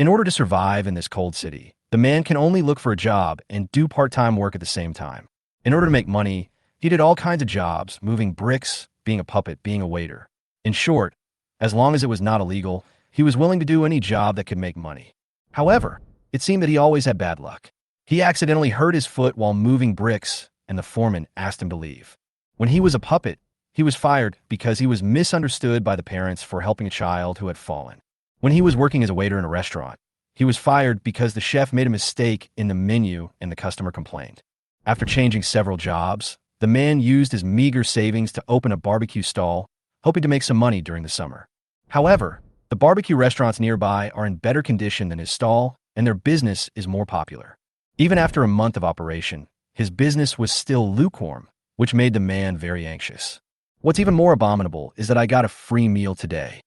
In order to survive in this cold city, the man can only look for a job and do part-time work at the same time. In order to make money, he did all kinds of jobs, moving bricks, being a puppet, being a waiter. In short, as long as it was not illegal, he was willing to do any job that could make money. However, it seemed that he always had bad luck. He accidentally hurt his foot while moving bricks, and the foreman asked him to leave. When he was a puppet, he was fired because he was misunderstood by the parents for helping a child who had fallen. When he was working as a waiter in a restaurant, he was fired because the chef made a mistake in the menu and the customer complained. After changing several jobs, the man used his meager savings to open a barbecue stall, hoping to make some money during the summer. However, the barbecue restaurants nearby are in better condition than his stall, and their business is more popular. Even after a month of operation, his business was still lukewarm, which made the man very anxious. What's even more abominable is that I got a free meal today.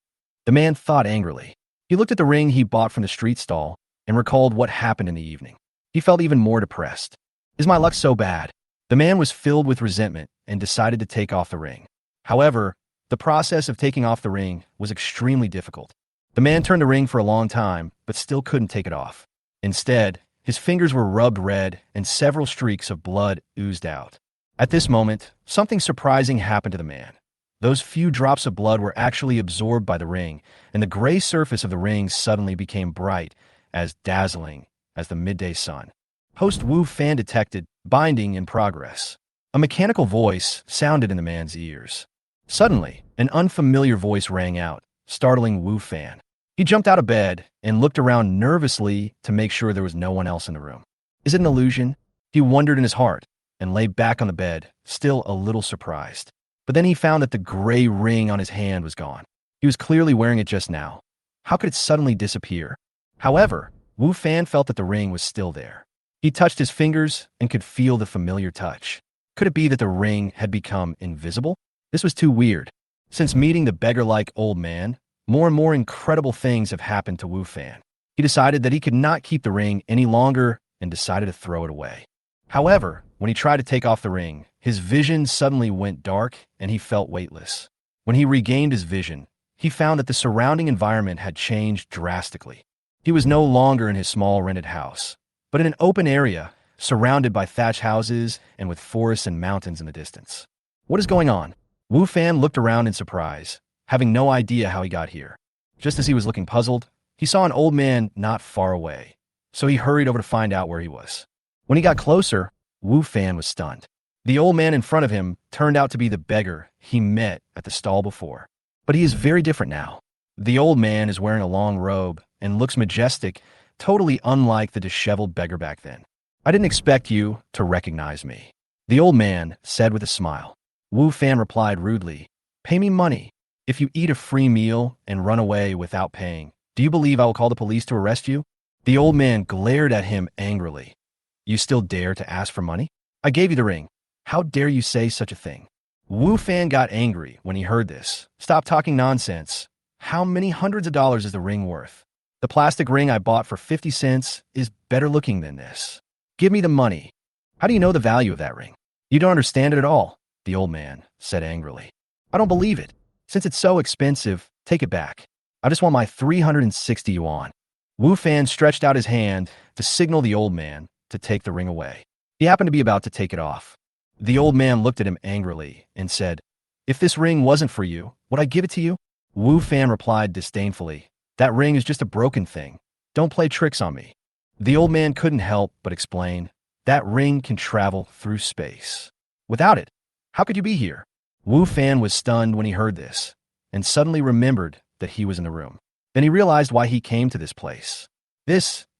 The man thought angrily. He looked at the ring he bought from the street stall and recalled what happened in the evening. He felt even more depressed. Is my luck so bad? The man was filled with resentment and decided to take off the ring. However, the process of taking off the ring was extremely difficult. The man turned the ring for a long time, but still couldn't take it off. Instead, his fingers were rubbed red and several streaks of blood oozed out. At this moment, something surprising happened to the man. Those few drops of blood were actually absorbed by the ring, and the gray surface of the ring suddenly became bright, as dazzling as the midday sun. Host Wu Fan detected binding in progress. A mechanical voice sounded in the man's ears. Suddenly, an unfamiliar voice rang out, startling Wu Fan. He jumped out of bed and looked around nervously to make sure there was no one else in the room. Is it an illusion? He wondered in his heart and lay back on the bed, still a little surprised. But then he found that the gray ring on his hand was gone. He was clearly wearing it just now. How could it suddenly disappear? However, Wu Fan felt that the ring was still there. He touched his fingers and could feel the familiar touch. Could it be that the ring had become invisible? This was too weird. Since meeting the beggar-like old man, more and more incredible things have happened to Wu Fan. He decided that he could not keep the ring any longer and decided to throw it away. However, when he tried to take off the ring, his vision suddenly went dark and he felt weightless. When he regained his vision, he found that the surrounding environment had changed drastically. He was no longer in his small rented house, but in an open area, surrounded by thatch houses and with forests and mountains in the distance. What is going on? Wu Fan looked around in surprise, having no idea how he got here. Just as he was looking puzzled, he saw an old man not far away, so he hurried over to find out where he was. When he got closer, Wu Fan was stunned. The old man in front of him turned out to be the beggar he met at the stall before. But he is very different now. The old man is wearing a long robe and looks majestic, totally unlike the disheveled beggar back then. I didn't expect you to recognize me, the old man said with a smile. Wu Fan replied rudely, "Pay me money. If you eat a free meal and run away without paying, do you believe I will call the police to arrest you?" The old man glared at him angrily. "You still dare to ask for money? I gave you the ring. How dare you say such a thing?" Wu Fan got angry when he heard this. "Stop talking nonsense. How many hundreds of dollars is the ring worth? The plastic ring I bought for 50 cents is better looking than this. Give me the money." "How do you know the value of that ring? You don't understand it at all," the old man said angrily. "I don't believe it. Since it's so expensive, take it back. I just want my 360 yuan. Wu Fan stretched out his hand to signal the old man to take the ring away. He happened to be about to take it off. The old man looked at him angrily and said, "If this ring wasn't for you, would I give it to you?" Wu Fan replied disdainfully, "That ring is just a broken thing. Don't play tricks on me." The old man couldn't help but explain, "That ring can travel through space. Without it, how could you be here?" Wu Fan was stunned when he heard this, and suddenly remembered that he was in the room. Then he realized why he came to this place.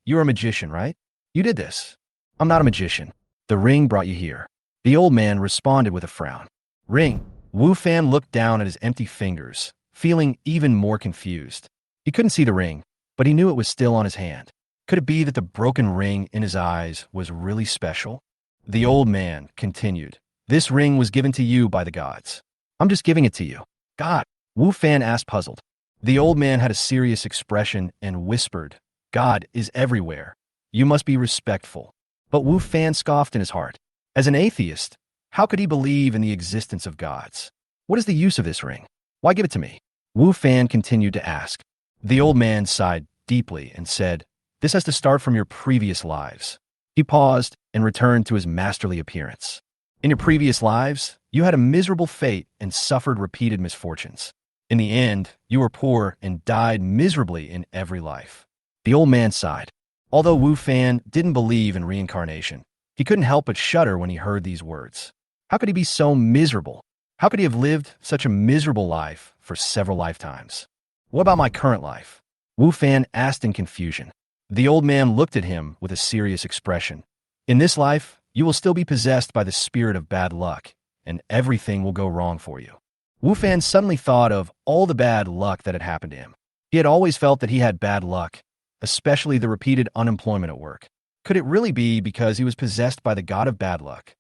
You're a magician, right? You did this." "I'm not a magician. The ring brought you here." The old man responded with a frown. "Ring?" Wu Fan looked down at his empty fingers, feeling even more confused. He couldn't see the ring, but he knew it was still on his hand. Could it be that the broken ring in his eyes was really special? The old man continued, "This ring was given to you by the gods. I'm just giving it to you." "God?" Wu Fan asked, puzzled. The old man had a serious expression and whispered, "God is everywhere. You must be respectful." But Wu Fan scoffed in his heart. As an atheist, how could he believe in the existence of gods? "What is the use of this ring? Why give it to me?" Wu Fan continued to ask. The old man sighed deeply and said, "This has to start from your previous lives." He paused and returned to his masterly appearance. "In your previous lives, you had a miserable fate and suffered repeated misfortunes. In the end, you were poor and died miserably in every life." The old man sighed. Although Wu Fan didn't believe in reincarnation, he couldn't help but shudder when he heard these words. How could he be so miserable? How could he have lived such a miserable life for several lifetimes? "What about my current life?" Wu Fan asked in confusion. The old man looked at him with a serious expression. "In this life, you will still be possessed by the spirit of bad luck, and everything will go wrong for you." Wu Fan suddenly thought of all the bad luck that had happened to him. He had always felt that he had bad luck, especially the repeated unemployment at work. Could it really be because he was possessed by the god of bad luck?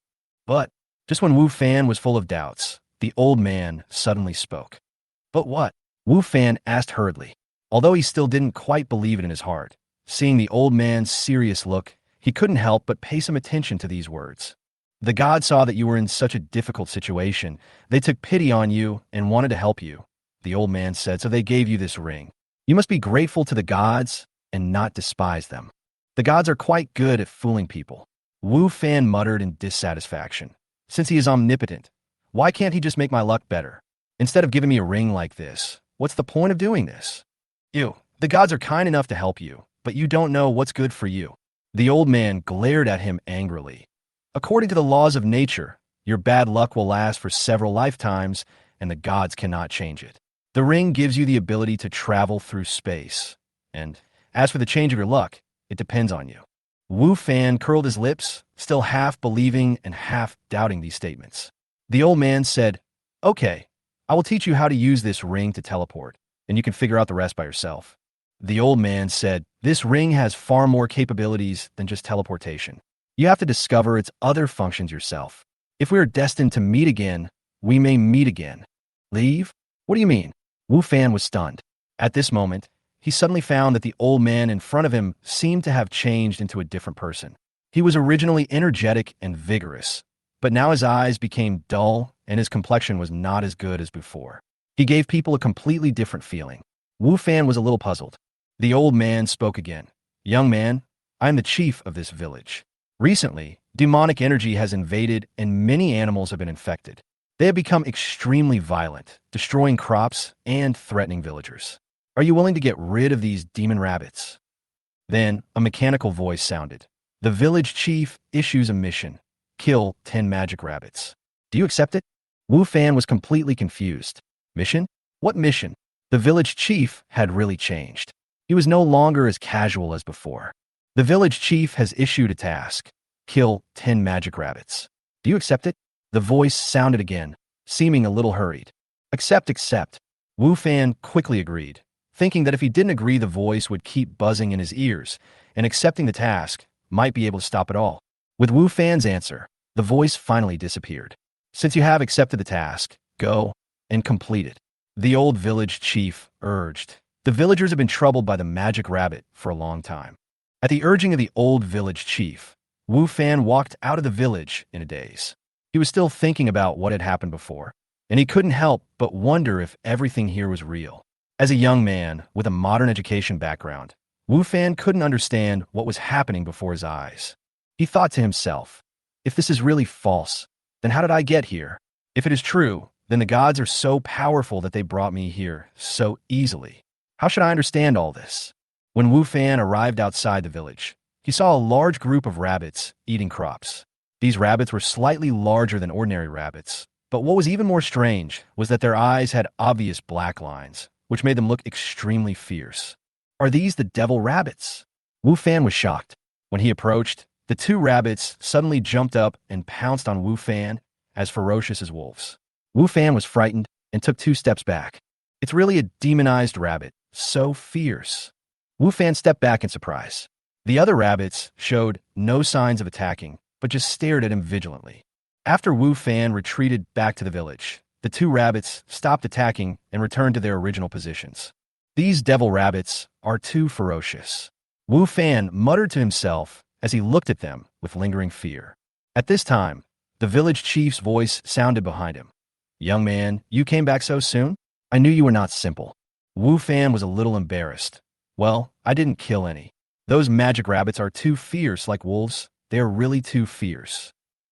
But just when Wu Fan was full of doubts, the old man suddenly spoke. "But what?" Wu Fan asked hurriedly. Although he still didn't quite believe it in his heart, seeing the old man's serious look, he couldn't help but pay some attention to these words. "The god saw that you were in such a difficult situation. They took pity on you and wanted to help you," the old man said, "so they gave you this ring. You must be grateful to the gods and not despise them. The gods are quite good at fooling people." Wu Fan muttered in dissatisfaction. "Since he is omnipotent, why can't he just make my luck better? Instead of giving me a ring like this, what's the point of doing this? Ew, the gods are kind enough to help you, but you don't know what's good for you." The old man glared at him angrily. "According to the laws of nature, your bad luck will last for several lifetimes, and the gods cannot change it. The ring gives you the ability to travel through space. And as for the change of your luck, it depends on you." Wu Fan curled his lips, still half believing and half doubting these statements. The old man said, "Okay, I will teach you how to use this ring to teleport, and you can figure out the rest by yourself." The old man said, "This ring has far more capabilities than just teleportation. You have to discover its other functions yourself. If we are destined to meet again, we may meet again." "Leave? What do you mean?" Wu Fan was stunned. At this moment, he suddenly found that the old man in front of him seemed to have changed into a different person. He was originally energetic and vigorous, but now his eyes became dull and his complexion was not as good as before. He gave people a completely different feeling. Wu Fan was a little puzzled. The old man spoke again. "Young man, I am the chief of this village. Recently, demonic energy has invaded and many animals have been infected. They have become extremely violent, destroying crops and threatening villagers. Are you willing to get rid of these demon rabbits?" Then a mechanical voice sounded. "The village chief issues a mission. Kill 10 magic rabbits. Do you accept it?" Wu Fan was completely confused. "Mission? What mission?" The village chief had really changed. He was no longer as casual as before. "The village chief has issued a task. Kill 10 magic rabbits. Do you accept it?" The voice sounded again, seeming a little hurried. "Accept, accept." Wu Fan quickly agreed, thinking that if he didn't agree the voice would keep buzzing in his ears, and accepting the task might be able to stop it all. With Wu Fan's answer, the voice finally disappeared. "Since you have accepted the task, go and complete it," the old village chief urged. The villagers have been troubled by the magic rabbit for a long time. At the urging of the old village chief, Wu Fan walked out of the village in a daze. He was still thinking about what had happened before, and he couldn't help but wonder if everything here was real. As a young man with a modern education background, Wu Fan couldn't understand what was happening before his eyes. He thought to himself, "If this is really false, then how did I get here? If it is true, then the gods are so powerful that they brought me here so easily. How should I understand all this?" When Wu Fan arrived outside the village, he saw a large group of rabbits eating crops. These rabbits were slightly larger than ordinary rabbits, but what was even more strange was that their eyes had obvious black lines, which made them look extremely fierce. "Are these the devil rabbits?" Wu Fan was shocked. When he approached, the two rabbits suddenly jumped up and pounced on Wu Fan as ferocious as wolves. Wu Fan was frightened and took 2 steps back. "It's really a demonized rabbit, so fierce." Wu Fan stepped back in surprise. The other rabbits showed no signs of attacking, but just stared at him vigilantly. After Wu Fan retreated back to the village, the 2 rabbits stopped attacking and returned to their original positions. "These devil rabbits are too ferocious," Wu Fan muttered to himself as he looked at them with lingering fear. At this time, the village chief's voice sounded behind him. "Young man, you came back so soon? I knew you were not simple." Wu Fan was a little embarrassed. Well, I didn't kill any. Those magic rabbits are too fierce like wolves. They are really too fierce.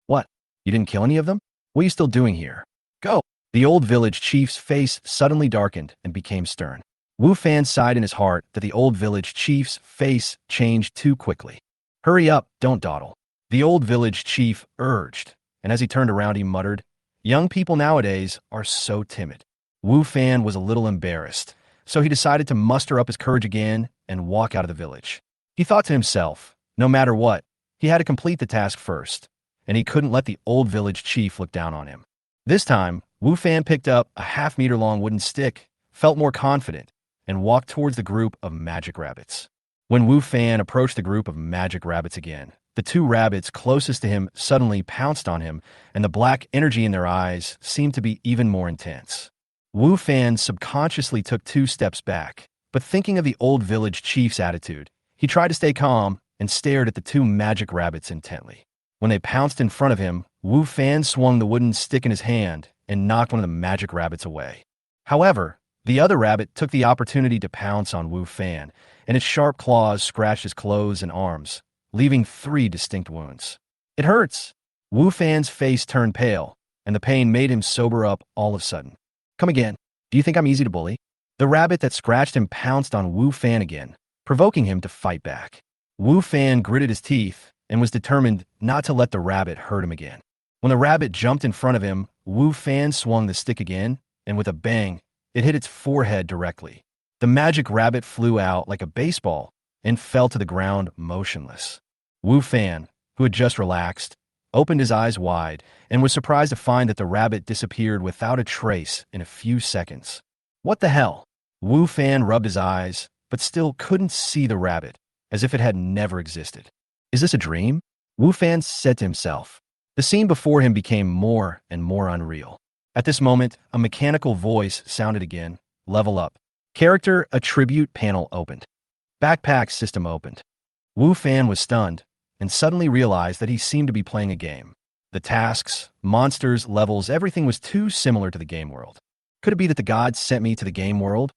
What? You didn't kill any of them? What are you still doing here? Go! The old village chief's face suddenly darkened and became stern. Wu Fan sighed in his heart that the old village chief's face changed too quickly. Hurry up, don't dawdle. The old village chief urged, and as he turned around he muttered, young people nowadays are so timid. Wu Fan was a little embarrassed, so he decided to muster up his courage again and walk out of the village. He thought to himself, no matter what, he had to complete the task first, and he couldn't let the old village chief look down on him. This time, Wu Fan picked up a half-meter-long wooden stick, felt more confident, and walked towards the group of magic rabbits. When Wu Fan approached the group of magic rabbits again, the two rabbits closest to him suddenly pounced on him, and the black energy in their eyes seemed to be even more intense. Wu Fan subconsciously took 2 steps back, but thinking of the old village chief's attitude, he tried to stay calm and stared at the 2 magic rabbits intently. When they pounced in front of him, Wu Fan swung the wooden stick in his hand and knocked one of the magic rabbits away. However, the other rabbit took the opportunity to pounce on Wu Fan, and its sharp claws scratched his clothes and arms, leaving 3 distinct wounds. It hurts! Wu Fan's face turned pale, and the pain made him sober up all of a sudden. Come again. Do you think I'm easy to bully? The rabbit that scratched him pounced on Wu Fan again, provoking him to fight back. Wu Fan gritted his teeth and was determined not to let the rabbit hurt him again. When the rabbit jumped in front of him, Wu Fan swung the stick again, and with a bang, it hit its forehead directly. The magic rabbit flew out like a baseball and fell to the ground motionless. Wu Fan, who had just relaxed, opened his eyes wide and was surprised to find that the rabbit disappeared without a trace in a few seconds. What the hell? Wu Fan rubbed his eyes, but still couldn't see the rabbit, as if it had never existed. Is this a dream? Wu Fan said to himself. The scene before him became more and more unreal. At this moment, a mechanical voice sounded again. Level up. Character attribute panel opened. Backpack system opened. Wu Fan was stunned and suddenly realized that he seemed to be playing a game. The tasks, monsters, levels, everything was too similar to the game world. Could it be that the gods sent me to the game world?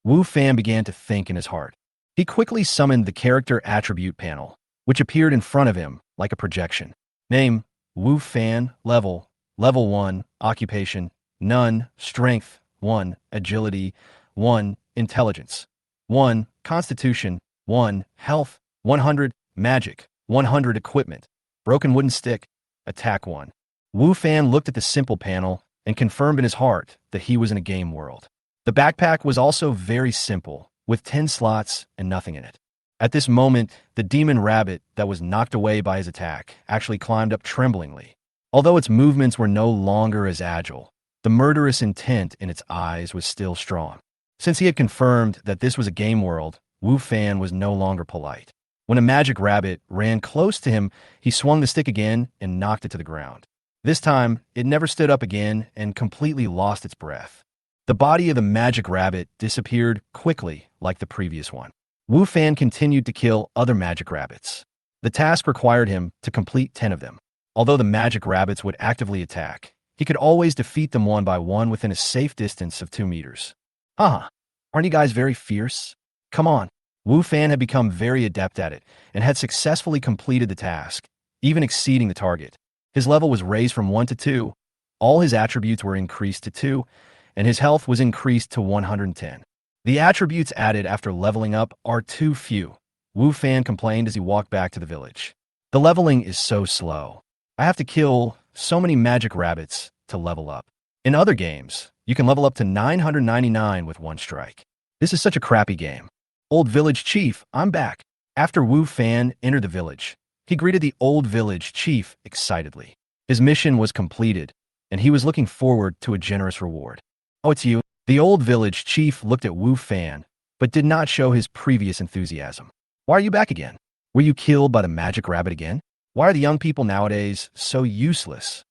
Wu Fan began to think in his heart. He quickly summoned the character attribute panel, which appeared in front of him like a projection. Name, Wu Fan, level 1, occupation, none, strength, 1, agility, 1, intelligence, 1, constitution, 1, health, 100, magic, 100 equipment, broken wooden stick, attack 1. Wu Fan looked at the simple panel and confirmed in his heart that he was in a game world. The backpack was also very simple, with 10 slots and nothing in it. At this moment, the demon rabbit that was knocked away by his attack actually climbed up tremblingly. Although its movements were no longer as agile, the murderous intent in its eyes was still strong. Since he had confirmed that this was a game world, Wu Fan was no longer polite. When a magic rabbit ran close to him, he swung the stick again and knocked it to the ground. This time, it never stood up again and completely lost its breath. The body of the magic rabbit disappeared quickly like the previous one. Wu Fan continued to kill other magic rabbits. The task required him to complete 10 of them. Although the magic rabbits would actively attack, he could always defeat them one by one within a safe distance of 2 meters. Aren't you guys very fierce? Come on. Wu Fan had become very adept at it and had successfully completed the task, even exceeding the target. His level was raised from 1 to 2, all his attributes were increased to 2, and his health was increased to 110. The attributes added after leveling up are too few, Wu Fan complained as he walked back to the village. The leveling is so slow. I have to kill so many magic rabbits to level up. In other games, you can level up to 999 with 1 strike. This is such a crappy game. Old village chief, I'm back. After Wu Fan entered the village, he greeted the old village chief excitedly. His mission was completed, and he was looking forward to a generous reward. Oh, it's you. The old village chief looked at Wu Fan, but did not show his previous enthusiasm. Why are you back again? Were you killed by the magic rabbit again? Why are the young people nowadays so useless?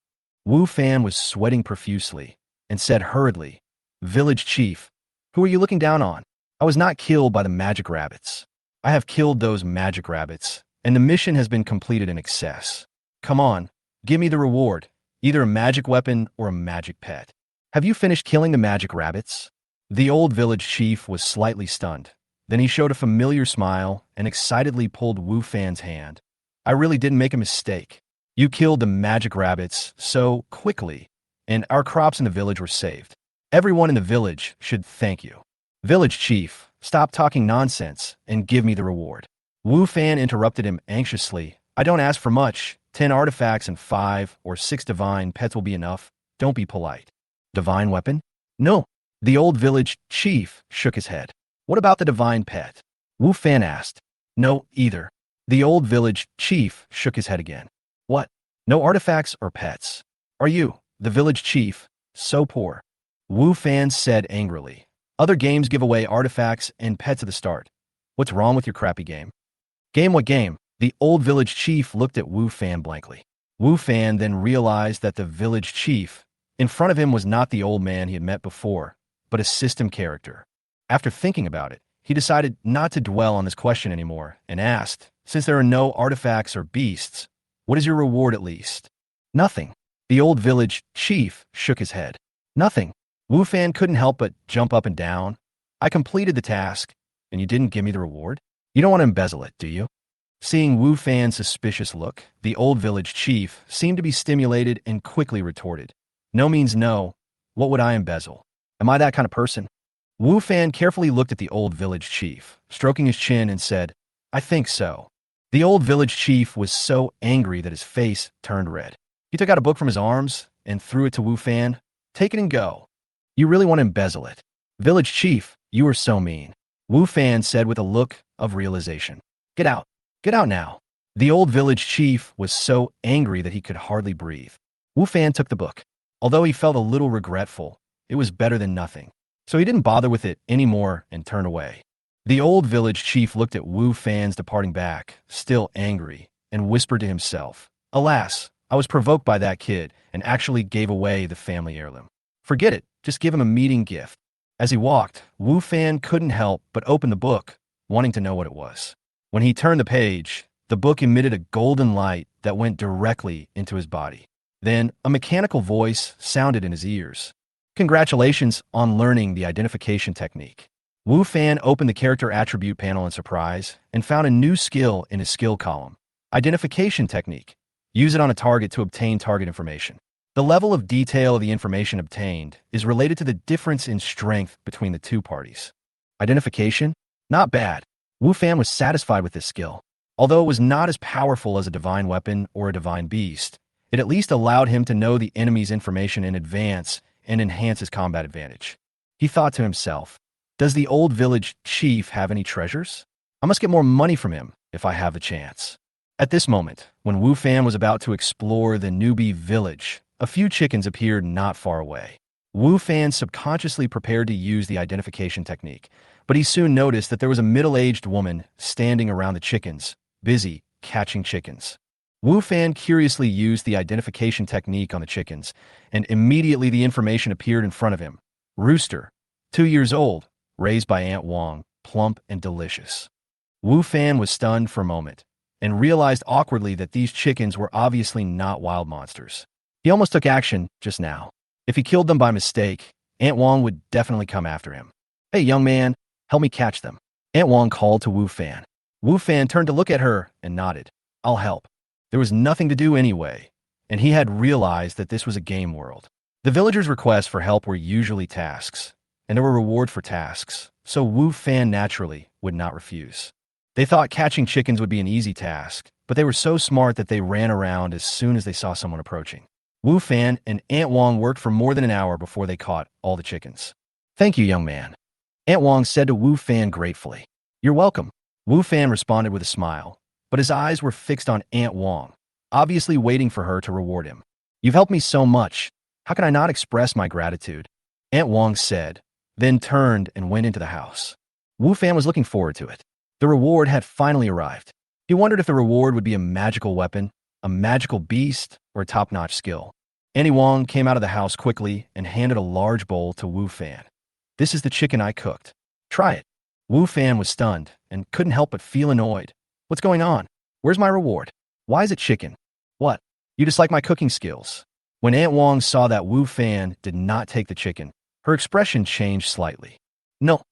Wu Fan was sweating profusely and said hurriedly, Village chief, who are you looking down on? I was not killed by the magic rabbits. I have killed those magic rabbits, and the mission has been completed in excess. Come on, give me the reward, either a magic weapon or a magic pet. Have you finished killing the magic rabbits? The old village chief was slightly stunned, Then he showed a familiar smile and excitedly pulled Wu Fan's hand. I really didn't make a mistake. You killed the magic rabbits so quickly, and our crops in the village were saved. Everyone in the village should thank you. Village chief, stop talking nonsense and give me the reward. Wu Fan interrupted him anxiously. I don't ask for much. 10 artifacts and 5 or 6 divine pets will be enough. Don't be polite. Divine weapon? No. The old village chief shook his head. What about the divine pet? Wu Fan asked. No, either. The old village chief shook his head again. What? No artifacts or pets? Are you, the village chief, so poor? Wu Fan said angrily. Other games give away artifacts and pets at the start. What's wrong with your crappy game? Game what game? The old village chief looked at Wu Fan blankly. Wu Fan then realized that the village chief in front of him was not the old man he had met before, but a system character. After thinking about it, he decided not to dwell on this question anymore and asked, since there are no artifacts or beasts, what is your reward at least? Nothing. The old village chief shook his head. Nothing. Wu Fan couldn't help but jump up and down. I completed the task, and you didn't give me the reward? You don't want to embezzle it, do you? Seeing Wu Fan's suspicious look, the old village chief seemed to be stimulated and quickly retorted. No means no. What would I embezzle? Am I that kind of person? Wu Fan carefully looked at the old village chief, stroking his chin and said, I think so. The old village chief was so angry that his face turned red. He took out a book from his arms and threw it to Wu Fan. Take it and go. You really want to embezzle it. Village chief, you are so mean. Wu Fan said with a look of realization. Get out. Get out now. The old village chief was so angry that he could hardly breathe. Wu Fan took the book. Although he felt a little regretful, it was better than nothing. So he didn't bother with it anymore and turned away. The old village chief looked at Wu Fan's departing back, still angry, and whispered to himself, Alas, I was provoked by that kid and actually gave away the family heirloom. Forget it, just give him a meeting gift. As he walked, Wu Fan couldn't help but open the book, wanting to know what it was. When he turned the page, the book emitted a golden light that went directly into his body. Then, a mechanical voice sounded in his ears. Congratulations on learning the identification technique. Wu Fan opened the character attribute panel in surprise and found a new skill in his skill column. Identification technique. Use it on a target to obtain target information. The level of detail of the information obtained is related to the difference in strength between the two parties. Identification? Not bad. Wu Fan was satisfied with this skill. Although it was not as powerful as a divine weapon or a divine beast, it at least allowed him to know the enemy's information in advance and enhance his combat advantage. He thought to himself, does the old village chief have any treasures? I must get more money from him if I have the chance. At this moment, when Wu Fan was about to explore the newbie village, a few chickens appeared not far away. Wu Fan subconsciously prepared to use the identification technique, but he soon noticed that there was a middle-aged woman standing around the chickens, busy catching chickens. Wu Fan curiously used the identification technique on the chickens, and immediately the information appeared in front of him. Rooster, 2 years old, raised by Aunt Wong, plump and delicious. Wu Fan was stunned for a moment, and realized awkwardly that these chickens were obviously not wild monsters. He almost took action just now. If he killed them by mistake, Aunt Wong would definitely come after him. Hey, young man, help me catch them. Aunt Wong called to Wu Fan. Wu Fan turned to look at her and nodded. I'll help. There was nothing to do anyway, and he had realized that this was a game world. The villagers' requests for help were usually tasks, and there were rewards for tasks, so Wu Fan naturally would not refuse. They thought catching chickens would be an easy task, but they were so smart that they ran around as soon as they saw someone approaching. Wu Fan and Aunt Wong worked for more than an hour before they caught all the chickens. Thank you, young man. Aunt Wong said to Wu Fan gratefully. You're welcome. Wu Fan responded with a smile, but his eyes were fixed on Aunt Wong, obviously waiting for her to reward him. You've helped me so much. How can I not express my gratitude? Aunt Wong said, then turned and went into the house. Wu Fan was looking forward to it. The reward had finally arrived. He wondered if the reward would be a magical weapon, a magical beast, or a top-notch skill. Aunt Wong came out of the house quickly and handed a large bowl to Wu Fan. This is the chicken I cooked. Try it. Wu Fan was stunned and couldn't help but feel annoyed. What's going on? Where's my reward? Why is it chicken? What? You dislike my cooking skills? When Aunt Wong saw that Wu Fan did not take the chicken, her expression changed slightly. No.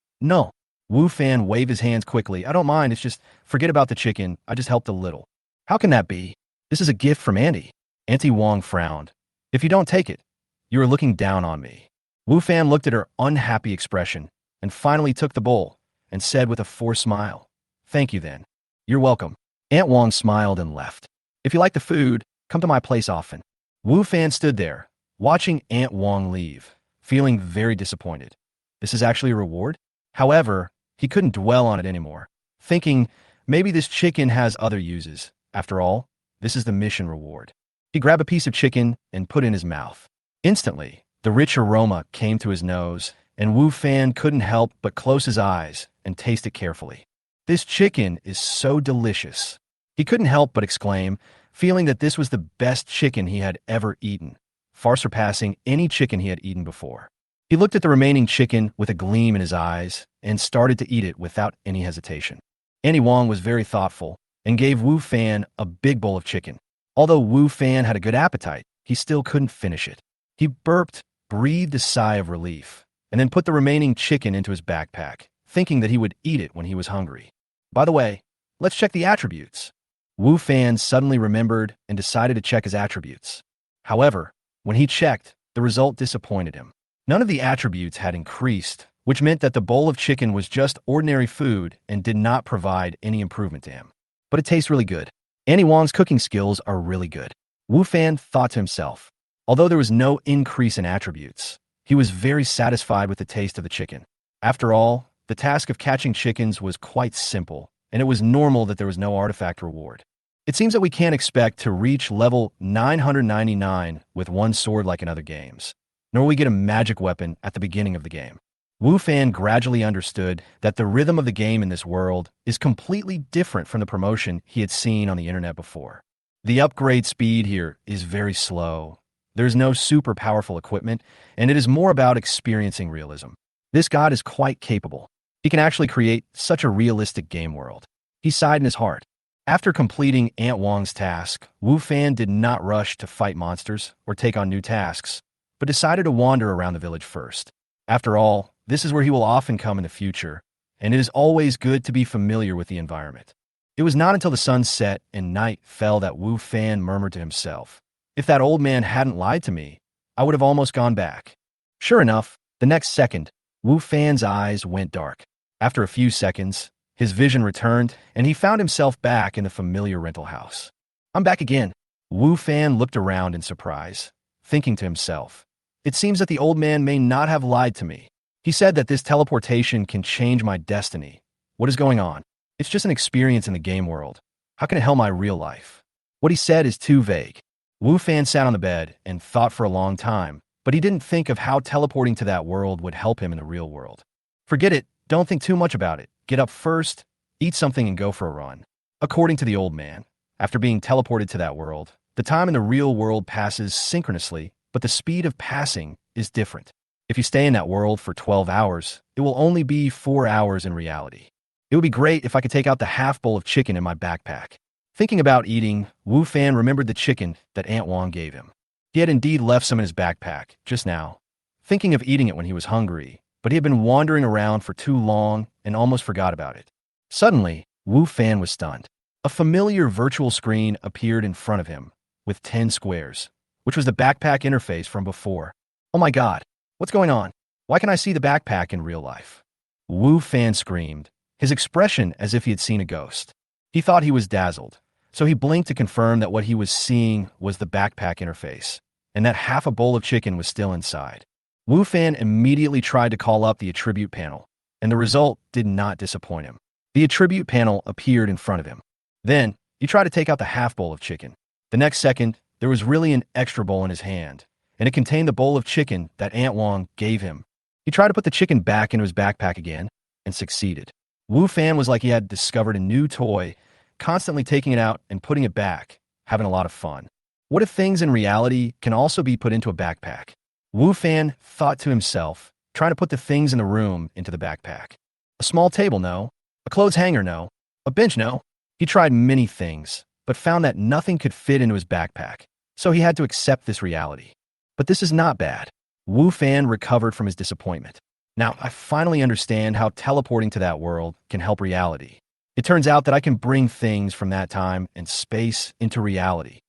Wu Fan waved his hands quickly. I don't mind, it's just, forget about the chicken, I just helped a little. How can that be? This is a gift from Auntie. Auntie Wong frowned. If you don't take it, you are looking down on me. Wu Fan looked at her unhappy expression and finally took the bowl and said with a forced smile, Thank you then. You're welcome. Aunt Wong smiled and left. If you like the food, come to my place often. Wu Fan stood there, watching Aunt Wong leave, feeling very disappointed. This is actually a reward? However, he couldn't dwell on it anymore, thinking maybe this chicken has other uses. After all, this is the mission reward. He grabbed a piece of chicken and put it in his mouth. Instantly, the rich aroma came to his nose, and Wu Fan couldn't help but close his eyes and taste it carefully. This chicken is so delicious. He couldn't help but exclaim, feeling that this was the best chicken he had ever eaten, far surpassing any chicken he had eaten before. He looked at the remaining chicken with a gleam in his eyes and started to eat it without any hesitation. Auntie Wong was very thoughtful and gave Wu Fan a big bowl of chicken. Although Wu Fan had a good appetite, he still couldn't finish it. He burped, breathed a sigh of relief, and then put the remaining chicken into his backpack, thinking that he would eat it when he was hungry. By the way, let's check the attributes. Wu Fan suddenly remembered and decided to check his attributes. However, when he checked, the result disappointed him. None of the attributes had increased, which meant that the bowl of chicken was just ordinary food and did not provide any improvement to him. But it tastes really good. Auntie Wong's cooking skills are really good. Wu Fan thought to himself. Although there was no increase in attributes, he was very satisfied with the taste of the chicken. After all, the task of catching chickens was quite simple, and it was normal that there was no artifact reward. It seems that we can't expect to reach level 999 with one sword like in other games, nor will we get a magic weapon at the beginning of the game. Wu Fan gradually understood that the rhythm of the game in this world is completely different from the promotion he had seen on the internet before. The upgrade speed here is very slow. There's no super powerful equipment, and it is more about experiencing realism. This god is quite capable. He can actually create such a realistic game world. He sighed in his heart. After completing Aunt Wong's task, Wu Fan did not rush to fight monsters or take on new tasks, but decided to wander around the village first. After all, this is where he will often come in the future, and it is always good to be familiar with the environment. It was not until the sun set and night fell that Wu Fan murmured to himself, If that old man hadn't lied to me, I would have almost gone back. Sure enough, the next second, Wu Fan's eyes went dark. After a few seconds, his vision returned, and he found himself back in the familiar rental house. I'm back again. Wu Fan looked around in surprise, thinking to himself, It seems that the old man may not have lied to me. He said that this teleportation can change my destiny. What is going on? It's just an experience in the game world. How can it help my real life? What he said is too vague. Wu Fan sat on the bed and thought for a long time, but he didn't think of how teleporting to that world would help him in the real world. Forget it. Don't think too much about it. Get up first, eat something, and go for a run. According to the old man, after being teleported to that world, the time in the real world passes synchronously, but the speed of passing is different. If you stay in that world for 12 hours, it will only be 4 hours in reality. It would be great if I could take out the half bowl of chicken in my backpack. Thinking about eating, Wu Fan remembered the chicken that Aunt Wong gave him. He had indeed left some in his backpack, just now, thinking of eating it when he was hungry, but he had been wandering around for too long and almost forgot about it. Suddenly, Wu Fan was stunned. A familiar virtual screen appeared in front of him, with 10 squares, which was the backpack interface from before. Oh my god, what's going on? Why can I see the backpack in real life? Wu Fan screamed, his expression as if he had seen a ghost. He thought he was dazzled, so he blinked to confirm that what he was seeing was the backpack interface, and that half a bowl of chicken was still inside. Wu Fan immediately tried to call up the attribute panel, and the result did not disappoint him. The attribute panel appeared in front of him. Then, he tried to take out the half bowl of chicken. The next second, there was really an extra bowl in his hand, and it contained the bowl of chicken that Aunt Wong gave him. He tried to put the chicken back into his backpack again, and succeeded. Wu Fan was like he had discovered a new toy, constantly taking it out and putting it back, having a lot of fun. What if things in reality can also be put into a backpack? Wu Fan thought to himself, trying to put the things in the room into the backpack. A small table, no. A clothes hanger, no. A bench, no. He tried many things, but found that nothing could fit into his backpack, so he had to accept this reality. But this is not bad. Wu Fan recovered from his disappointment. Now, I finally understand how teleporting to that world can help reality. It turns out that I can bring things from that time and space into reality.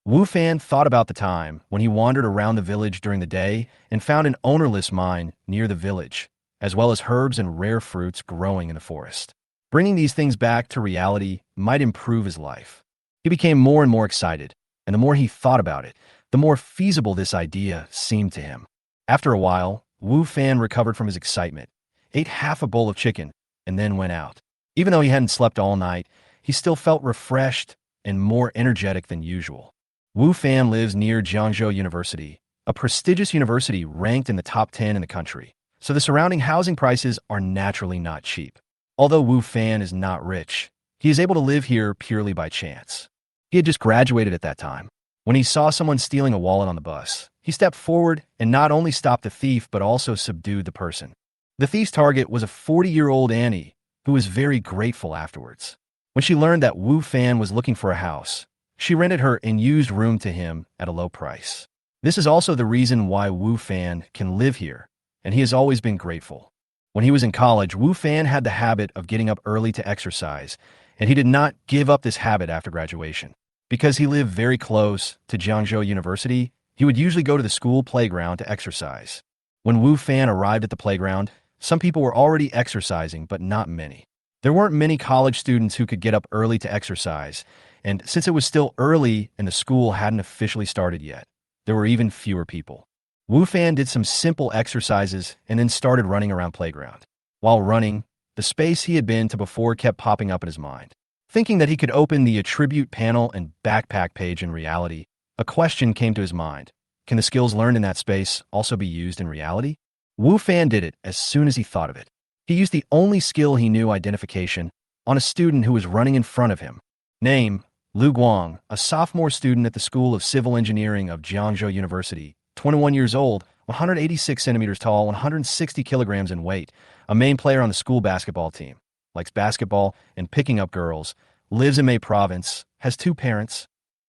Wu Fan thought about the time when he wandered around the village during the day and found an ownerless mine near the village, as well as herbs and rare fruits growing in the forest. Bringing these things back to reality might improve his life. He became more and more excited, and the more he thought about it, the more feasible this idea seemed to him. After a while, Wu Fan recovered from his excitement, ate half a bowl of chicken, and then went out. Even though he hadn't slept all night, he still felt refreshed and more energetic than usual. Wu Fan lives near Jiangzhou University, a prestigious university ranked in the top 10 in the country, so the surrounding housing prices are naturally not cheap. Although Wu Fan is not rich, he is able to live here purely by chance. He had just graduated at that time. When he saw someone stealing a wallet on the bus, he stepped forward and not only stopped the thief but also subdued the person. The thief's target was a 40-year-old Annie, who was very grateful afterwards. When she learned that Wu Fan was looking for a house, she rented her unused room to him at a low price. This is also the reason why Wu Fan can live here, and he has always been grateful. When he was in college, Wu Fan had the habit of getting up early to exercise, and he did not give up this habit after graduation. Because he lived very close to Jiangzhou University, he would usually go to the school playground to exercise. When Wu Fan arrived at the playground, some people were already exercising, but not many. There weren't many college students who could get up early to exercise, and since it was still early and the school hadn't officially started yet, there were even fewer people. Wu Fan did some simple exercises and then started running around playground. While running, the space he had been to before kept popping up in his mind. Thinking that he could open the attribute panel and backpack page in reality, a question came to his mind. Can the skills learned in that space also be used in reality? Wu Fan did it as soon as he thought of it. He used the only skill he knew, identification, on a student who was running in front of him. Name, Lu Guang, a sophomore student at the School of Civil Engineering of Jiangzhou University, 21 years old, 186 centimeters tall, 160 kilograms in weight, a main player on the school basketball team, likes basketball and picking up girls, lives in Mei Province, has 2 parents.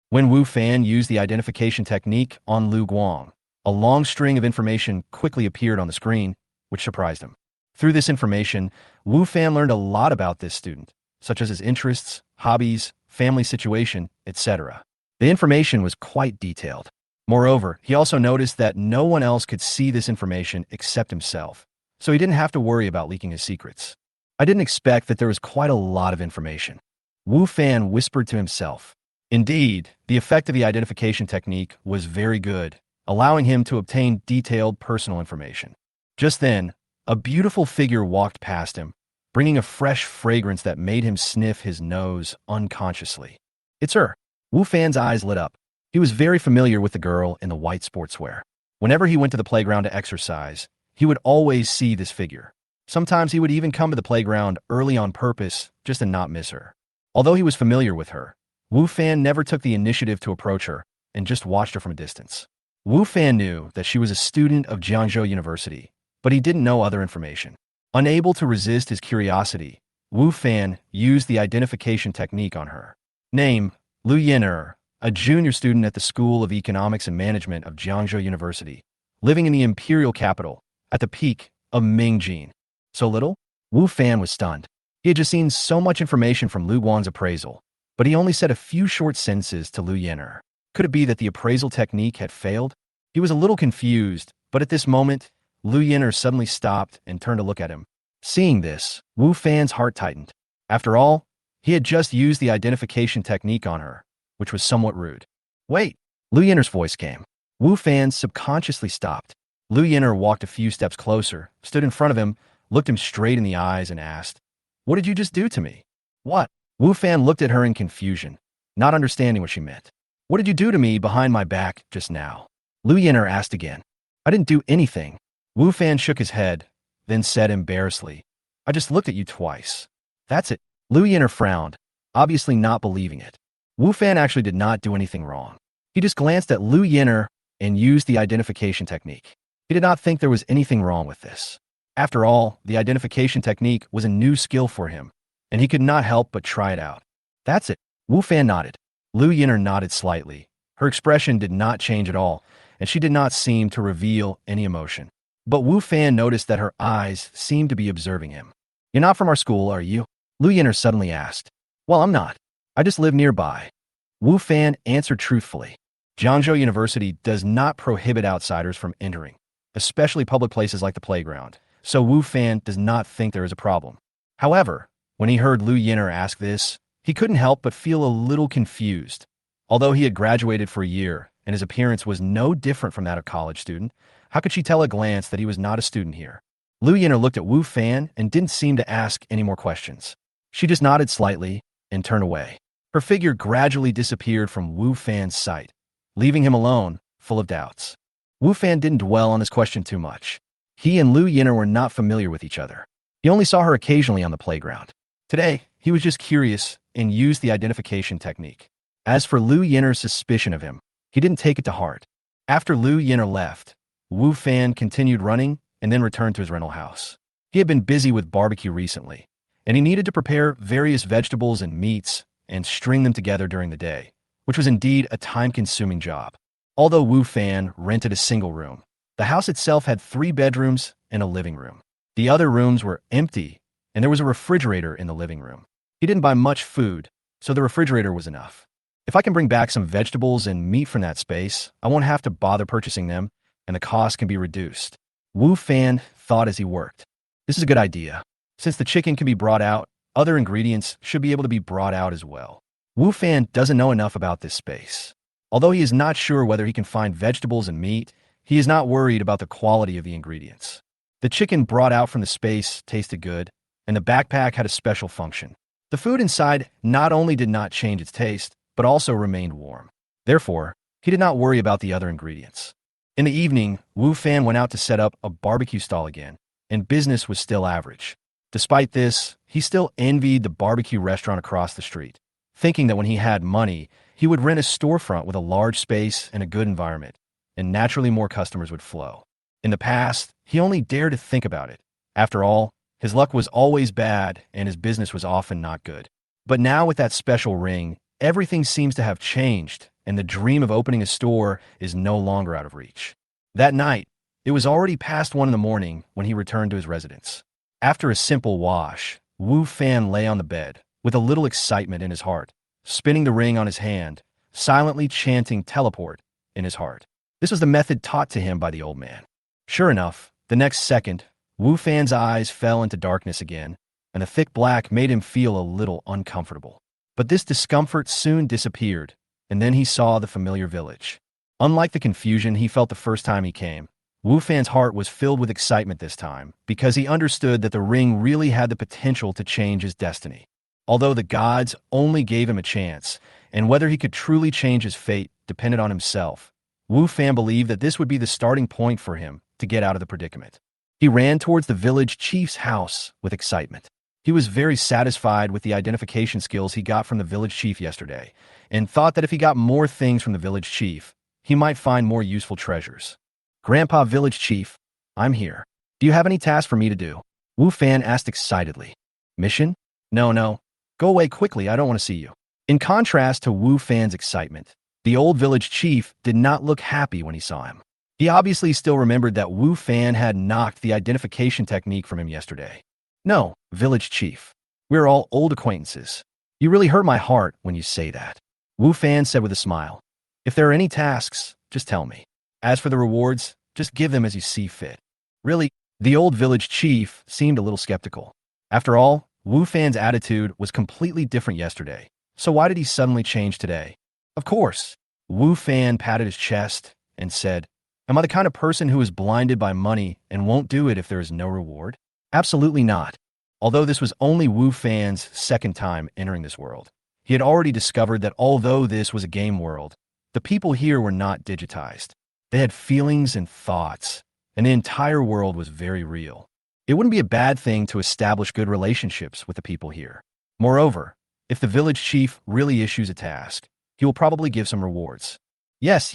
When Wu Fan used the identification technique on Lu Guang, a long string of information quickly appeared on the screen, which surprised him. Through this information, Wu Fan learned a lot about this student, such as his interests, hobbies, family situation, etc. The information was quite detailed. Moreover, he also noticed that no one else could see this information except himself, so he didn't have to worry about leaking his secrets. I didn't expect that there was quite a lot of information. Wu Fan whispered to himself. Indeed, the effect of the identification technique was very good, allowing him to obtain detailed personal information. Just then, a beautiful figure walked past him, bringing a fresh fragrance that made him sniff his nose unconsciously. It's her. Wu Fan's eyes lit up. He was very familiar with the girl in the white sportswear. Whenever he went to the playground to exercise, he would always see this figure. Sometimes he would even come to the playground early on purpose just to not miss her. Although he was familiar with her, Wu Fan never took the initiative to approach her and just watched her from a distance. Wu Fan knew that she was a student of Jiangzhou University, but he didn't know other information. Unable to resist his curiosity, Wu Fan used the identification technique on her. Name, Lu Yin'er, a junior student at the School of Economics and Management of Jiangzhou University, living in the imperial capital, at the peak of Mingjin. So little? Wu Fan was stunned. He had just seen so much information from Lu Guang's appraisal, but he only said a few short sentences to Lu Yin'er. Could it be that the appraisal technique had failed? He was a little confused, but at this moment, Lu Yin'er suddenly stopped and turned to look at him. Seeing this, Wu Fan's heart tightened. After all, he had just used the identification technique on her, which was somewhat rude. Wait! Lu Yin'er's voice came. Wu Fan subconsciously stopped. Lu Yin'er walked a few steps closer, stood in front of him, looked him straight in the eyes and asked, "What did you just do to me?" "What?" Wu Fan looked at her in confusion, not understanding what she meant. "What did you do to me behind my back just now?" Lu Yin'er asked again. "I didn't do anything." Wu Fan shook his head, then said embarrassedly, "I just looked at you twice." "That's it." Lu Yin'er frowned, obviously not believing it. Wu Fan actually did not do anything wrong. He just glanced at Lu Yin'er and used the identification technique. He did not think there was anything wrong with this. After all, the identification technique was a new skill for him, and he could not help but try it out. "That's it." Wu Fan nodded. Lu Yin'er nodded slightly. Her expression did not change at all, and she did not seem to reveal any emotion. But Wu Fan noticed that her eyes seemed to be observing him. "You're not from our school, are you?" Lu Yin'er suddenly asked. "Well, I'm not. I just live nearby." Wu Fan answered truthfully. Jiangzhou University does not prohibit outsiders from entering, especially public places like the playground, so Wu Fan does not think there is a problem. However, when he heard Lu Yin'er ask this, he couldn't help but feel a little confused. Although he had graduated for a year and his appearance was no different from that of a college student, how could she tell at a glance that he was not a student here? Lu Yin'er looked at Wu Fan and didn't seem to ask any more questions. She just nodded slightly and turned away. Her figure gradually disappeared from Wu Fan's sight, leaving him alone, full of doubts. Wu Fan didn't dwell on his question too much. He and Lu Yin'er were not familiar with each other. He only saw her occasionally on the playground. Today, he was just curious and used the identification technique. As for Lu Yin'er's suspicion of him, he didn't take it to heart. After Lu Yin'er left, Wu Fan continued running and then returned to his rental house. He had been busy with barbecue recently, and he needed to prepare various vegetables and meats and string them together during the day, which was indeed a time-consuming job. Although Wu Fan rented a single room, the house itself had 3 bedrooms and a living room. The other rooms were empty, and there was a refrigerator in the living room. He didn't buy much food, so the refrigerator was enough. If I can bring back some vegetables and meat from that space, I won't have to bother purchasing them, and the cost can be reduced. Wu Fan thought as he worked. This is a good idea. Since the chicken can be brought out, other ingredients should be able to be brought out as well. Wu Fan doesn't know enough about this space. Although he is not sure whether he can find vegetables and meat, he is not worried about the quality of the ingredients. The chicken brought out from the space tasted good, and the backpack had a special function. The food inside not only did not change its taste, but also remained warm. Therefore, he did not worry about the other ingredients. In the evening, Wu Fan went out to set up a barbecue stall again, and business was still average. Despite this, he still envied the barbecue restaurant across the street, thinking that when he had money, he would rent a storefront with a large space and a good environment, and naturally more customers would flow. In the past, he only dared to think about it. After all, his luck was always bad and his business was often not good. But now with that special ring, everything seems to have changed, and the dream of opening a store is no longer out of reach. That night, it was already past 1 in the morning when he returned to his residence. After a simple wash, Wu Fan lay on the bed, with a little excitement in his heart, spinning the ring on his hand, silently chanting "teleport" in his heart. This was the method taught to him by the old man. Sure enough, the next second, Wu Fan's eyes fell into darkness again, and the thick black made him feel a little uncomfortable. But this discomfort soon disappeared, and then he saw the familiar village. Unlike the confusion he felt the first time he came, Wu Fan's heart was filled with excitement this time because he understood that the ring really had the potential to change his destiny. Although the gods only gave him a chance, and whether he could truly change his fate depended on himself, Wu Fan believed that this would be the starting point for him to get out of the predicament. He ran towards the village chief's house with excitement. He was very satisfied with the identification skills he got from the village chief yesterday, and thought that if he got more things from the village chief, he might find more useful treasures. "Grandpa Village Chief, I'm here. Do you have any tasks for me to do?" Wu Fan asked excitedly. "Mission? No. Go away quickly, I don't want to see you." In contrast to Wu Fan's excitement, the old village chief did not look happy when he saw him. He obviously still remembered that Wu Fan had knocked the identification technique from him yesterday. "No, village chief. We're all old acquaintances. You really hurt my heart when you say that," Wu Fan said with a smile. "If there are any tasks, just tell me. As for the rewards, just give them as you see fit." Really, the old village chief seemed a little skeptical. After all, Wu Fan's attitude was completely different yesterday, so why did he suddenly change today? Of course, Wu Fan patted his chest and said, "Am I the kind of person who is blinded by money and won't do it if there is no reward?" Absolutely not. Although this was only Wu Fan's second time entering this world, he had already discovered that although this was a game world, the people here were not digitized. They had feelings and thoughts, and the entire world was very real. It wouldn't be a bad thing to establish good relationships with the people here. Moreover, if the village chief really issues a task, he will probably give some rewards. Yes,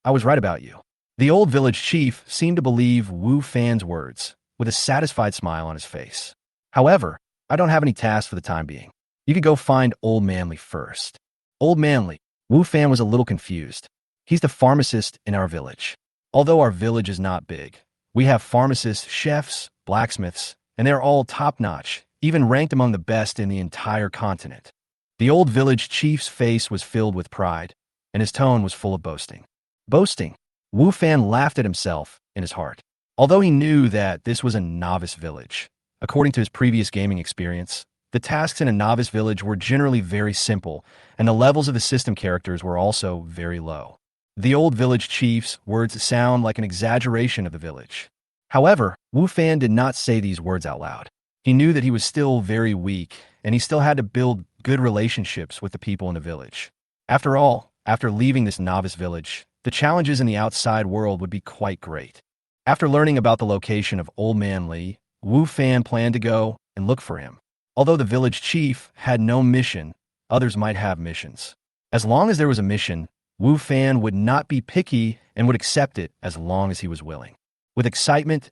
I was right about you." The old village chief seemed to believe Wu Fan's words, with a satisfied smile on his face. "However, I don't have any tasks for the time being. You could go find Old Manly first." Old Manly? Wu Fan was a little confused. "He's the pharmacist in our village. Although our village is not big, We have pharmacists, chefs, blacksmiths, and they're all top-notch, even ranked among the best in the entire continent. The old village chief's face was filled with pride, and his tone was full of boasting. Boasting? Wu Fan laughed at himself in his heart. Although he knew that this was a novice village, according to his previous gaming experience, the tasks in a novice village were generally very simple, and the levels of the system characters were also very low. The old village chief's words sound like an exaggeration of the village. However, Wu Fan did not say these words out loud. He knew that he was still very weak, and he still had to build good relationships with the people in the village. After all, after leaving this novice village, the challenges in the outside world would be quite great. After learning about the location of Old Man Li, Wu Fan planned to go and look for him. Although the village chief had no mission, others might have missions. As long as there was a mission, Wu Fan would not be picky and would accept it as long as he was willing. With excitement,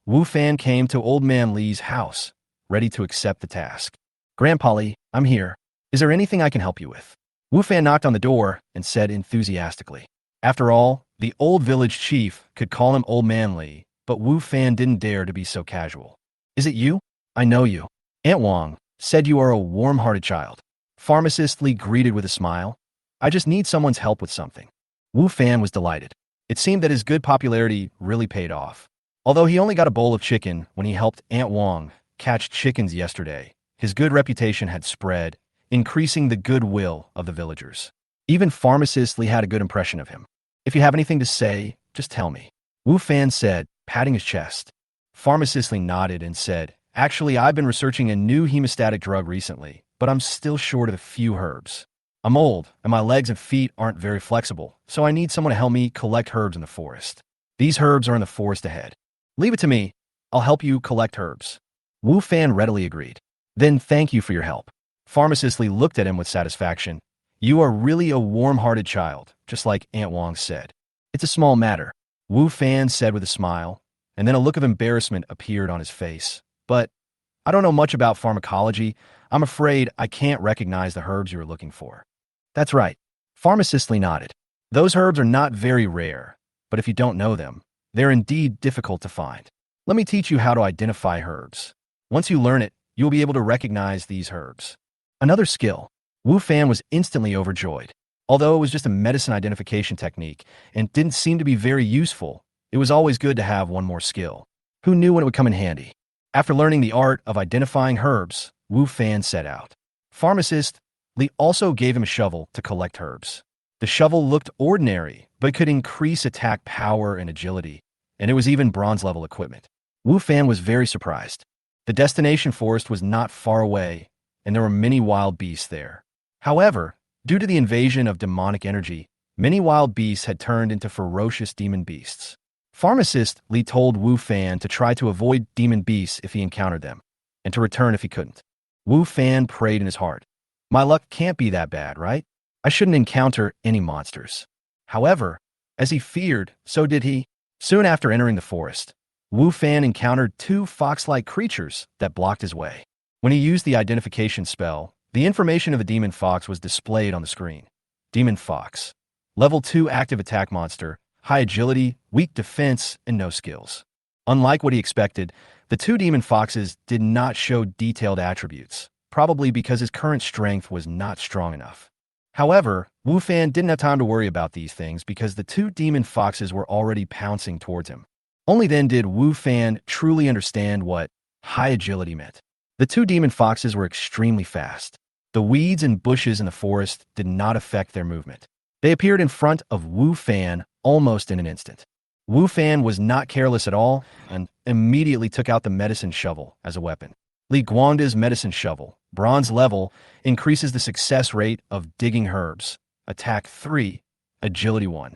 Wu Fan came to Old Man Li's house, ready to accept the task. "Grandpa Li, I'm here. Is there anything I can help you with?" Wu Fan knocked on the door and said enthusiastically. After all, the old village chief could call him Old Man Li, but Wu Fan didn't dare to be so casual. "Is it you? I know you. Aunt Wang said you are a warm-hearted child." Pharmacist Li greeted with a smile. "I just need someone's help with something." Wu Fan was delighted. It seemed that his good popularity really paid off. Although he only got a bowl of chicken when he helped Aunt Wang catch chickens yesterday, his good reputation had spread, increasing the goodwill of the villagers. Even Pharmacist Li had a good impression of him. "If you have anything to say, just tell me," Wu Fan said, patting his chest. Pharmacist Li nodded and said, "Actually, I've been researching a new hemostatic drug recently, but I'm still short of a few herbs. I'm old, and my legs and feet aren't very flexible, so I need someone to help me collect herbs in the forest. These herbs are in the forest ahead. Leave it to me. I'll help you collect herbs." Wu Fan readily agreed. "Then thank you for your help." Pharmacist Li looked at him with satisfaction. "You are really a warm-hearted child, just like Aunt Wang said." "It's a small matter," Wu Fan said with a smile, and then a look of embarrassment appeared on his face. "But I don't know much about pharmacology. I'm afraid I can't recognize the herbs you are looking for." "That's right." Pharmacist Li nodded. "Those herbs are not very rare, but if you don't know them, they're indeed difficult to find. Let me teach you how to identify herbs. Once you learn it, you'll be able to recognize these herbs." Another skill. Wu Fan was instantly overjoyed. Although it was just a medicine identification technique and didn't seem to be very useful, it was always good to have one more skill. Who knew when it would come in handy? After learning the art of identifying herbs, Wu Fan set out. Pharmacist Li also gave him a shovel to collect herbs. The shovel looked ordinary, but could increase attack power and agility, and it was even bronze-level equipment. Wu Fan was very surprised. The destination forest was not far away, and there were many wild beasts there. However, due to the invasion of demonic energy, many wild beasts had turned into ferocious demon beasts. Pharmacist Li told Wu Fan to try to avoid demon beasts if he encountered them, and to return if he couldn't. Wu Fan prayed in his heart. "My luck can't be that bad, right? I shouldn't encounter any monsters." However, as he feared, so did he. Soon after entering the forest, Wu Fan encountered two fox-like creatures that blocked his way. When he used the identification spell, the information of the demon fox was displayed on the screen. Demon Fox. Level 2 active attack monster, high agility, weak defense, and no skills. Unlike what he expected, the two demon foxes did not show detailed attributes, probably because his current strength was not strong enough. However, Wu Fan didn't have time to worry about these things because the two demon foxes were already pouncing towards him. Only then did Wu Fan truly understand what high agility meant. The two demon foxes were extremely fast. The weeds and bushes in the forest did not affect their movement. They appeared in front of Wu Fan almost in an instant. Wu Fan was not careless at all and immediately took out the medicine shovel as a weapon. Li Guangda's medicine shovel, bronze level, increases the success rate of digging herbs. Attack 3, agility 1.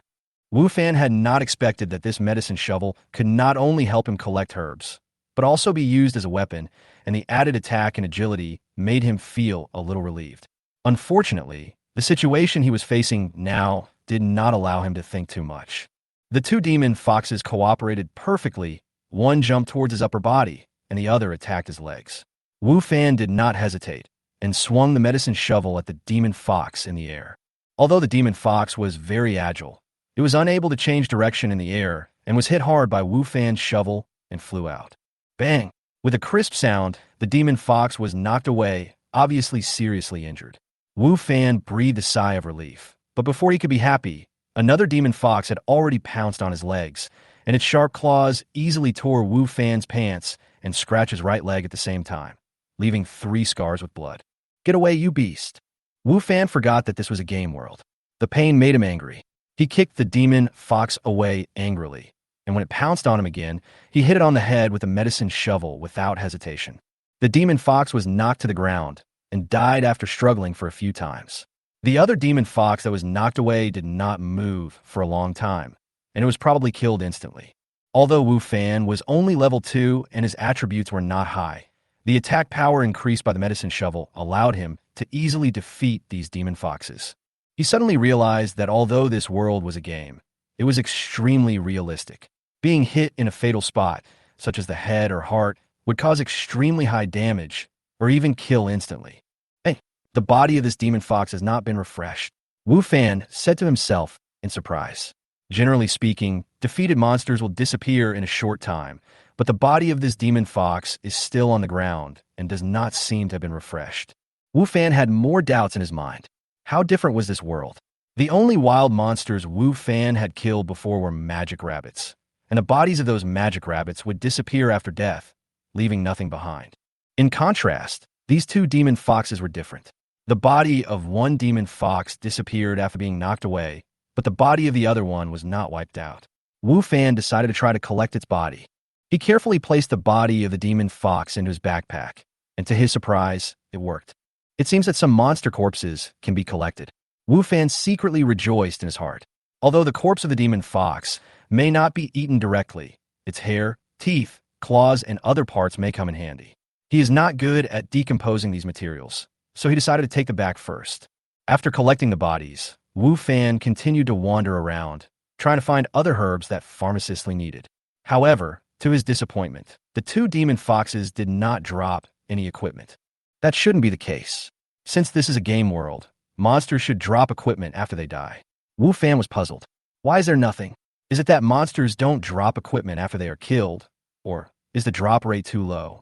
Wu Fan had not expected that this medicine shovel could not only help him collect herbs, but also be used as a weapon, and the added attack and agility made him feel a little relieved. Unfortunately, the situation he was facing now did not allow him to think too much. The two demon foxes cooperated perfectly. One jumped towards his upper body, and the other attacked his legs. Wu Fan did not hesitate, and swung the medicine shovel at the demon fox in the air. Although the demon fox was very agile, it was unable to change direction in the air and was hit hard by Wu Fan's shovel and flew out. Bang! With a crisp sound, the demon fox was knocked away, obviously seriously injured. Wu Fan breathed a sigh of relief, but before he could be happy, another demon fox had already pounced on his legs, and its sharp claws easily tore Wu Fan's pants and scratched his right leg at the same time, leaving 3 scars with blood. Get away, you beast! Wu Fan forgot that this was a game world. The pain made him angry. He kicked the demon fox away angrily, and when it pounced on him again, he hit it on the head with a medicine shovel without hesitation. The demon fox was knocked to the ground and died after struggling for a few times. The other demon fox that was knocked away did not move for a long time, and it was probably killed instantly. Although Wu Fan was only level 2 and his attributes were not high, the attack power increased by the medicine shovel allowed him to easily defeat these demon foxes. He suddenly realized that although this world was a game, it was extremely realistic. Being hit in a fatal spot, such as the head or heart, would cause extremely high damage or even kill instantly. Hey, the body of this demon fox has not been refreshed, Wu Fan said to himself in surprise. Generally speaking, defeated monsters will disappear in a short time, but the body of this demon fox is still on the ground and does not seem to have been refreshed. Wu Fan had more doubts in his mind. How different was this world? The only wild monsters Wu Fan had killed before were magic rabbits, and the bodies of those magic rabbits would disappear after death, leaving nothing behind. In contrast, these 2 demon foxes were different. The body of one demon fox disappeared after being knocked away, but the body of the other one was not wiped out. Wu Fan decided to try to collect its body. He carefully placed the body of the demon fox into his backpack, and to his surprise, it worked. It seems that some monster corpses can be collected. Wu Fan secretly rejoiced in his heart. Although the corpse of the demon fox may not be eaten directly, its hair, teeth, claws, and other parts may come in handy. He is not good at decomposing these materials, so he decided to take them back first. After collecting the bodies, Wu Fan continued to wander around, trying to find other herbs that pharmacists needed. However, to his disappointment, the 2 demon foxes did not drop any equipment. That shouldn't be the case. Since this is a game world, monsters should drop equipment after they die. Wu Fan was puzzled. Why is there nothing? Is it that monsters don't drop equipment after they are killed? Or is the drop rate too low?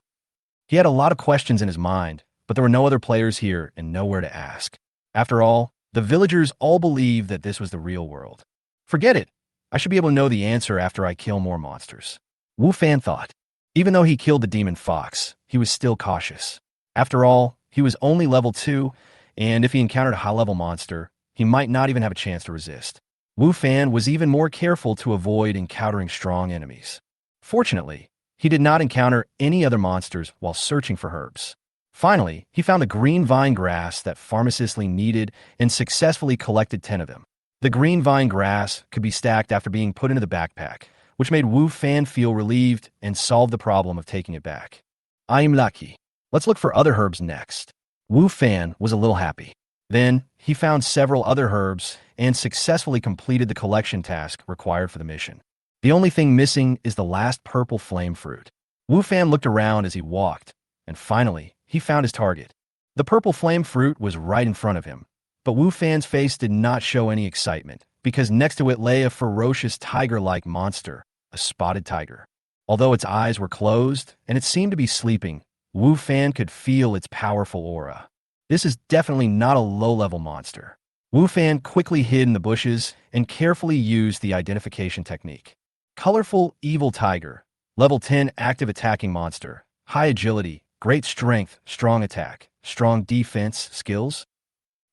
He had a lot of questions in his mind, but there were no other players here and nowhere to ask. After all, the villagers all believed that this was the real world. Forget it. I should be able to know the answer after I kill more monsters. Wu Fan thought. Even though he killed the demon fox, he was still cautious. After all, he was only level 2, and if he encountered a high-level monster, he might not even have a chance to resist. Wu Fan was even more careful to avoid encountering strong enemies. Fortunately, he did not encounter any other monsters while searching for herbs. Finally, he found the green vine grass that pharmacists needed and successfully collected 10 of them. The green vine grass could be stacked after being put into the backpack, which made Wu Fan feel relieved and solved the problem of taking it back. I'm lucky. Let's look for other herbs next. Wu Fan was a little happy. Then, he found several other herbs and successfully completed the collection task required for the mission. The only thing missing is the last purple flame fruit. Wu Fan looked around as he walked, and finally, he found his target. The purple flame fruit was right in front of him, but Wu Fan's face did not show any excitement, because next to it lay a ferocious tiger-like monster, a spotted tiger. Although its eyes were closed and it seemed to be sleeping, Wu Fan could feel its powerful aura. This is definitely not a low-level monster. Wu Fan quickly hid in the bushes and carefully used the identification technique. Colorful Evil Tiger, level 10 active attacking monster, high agility, great strength, strong attack, strong defense skills.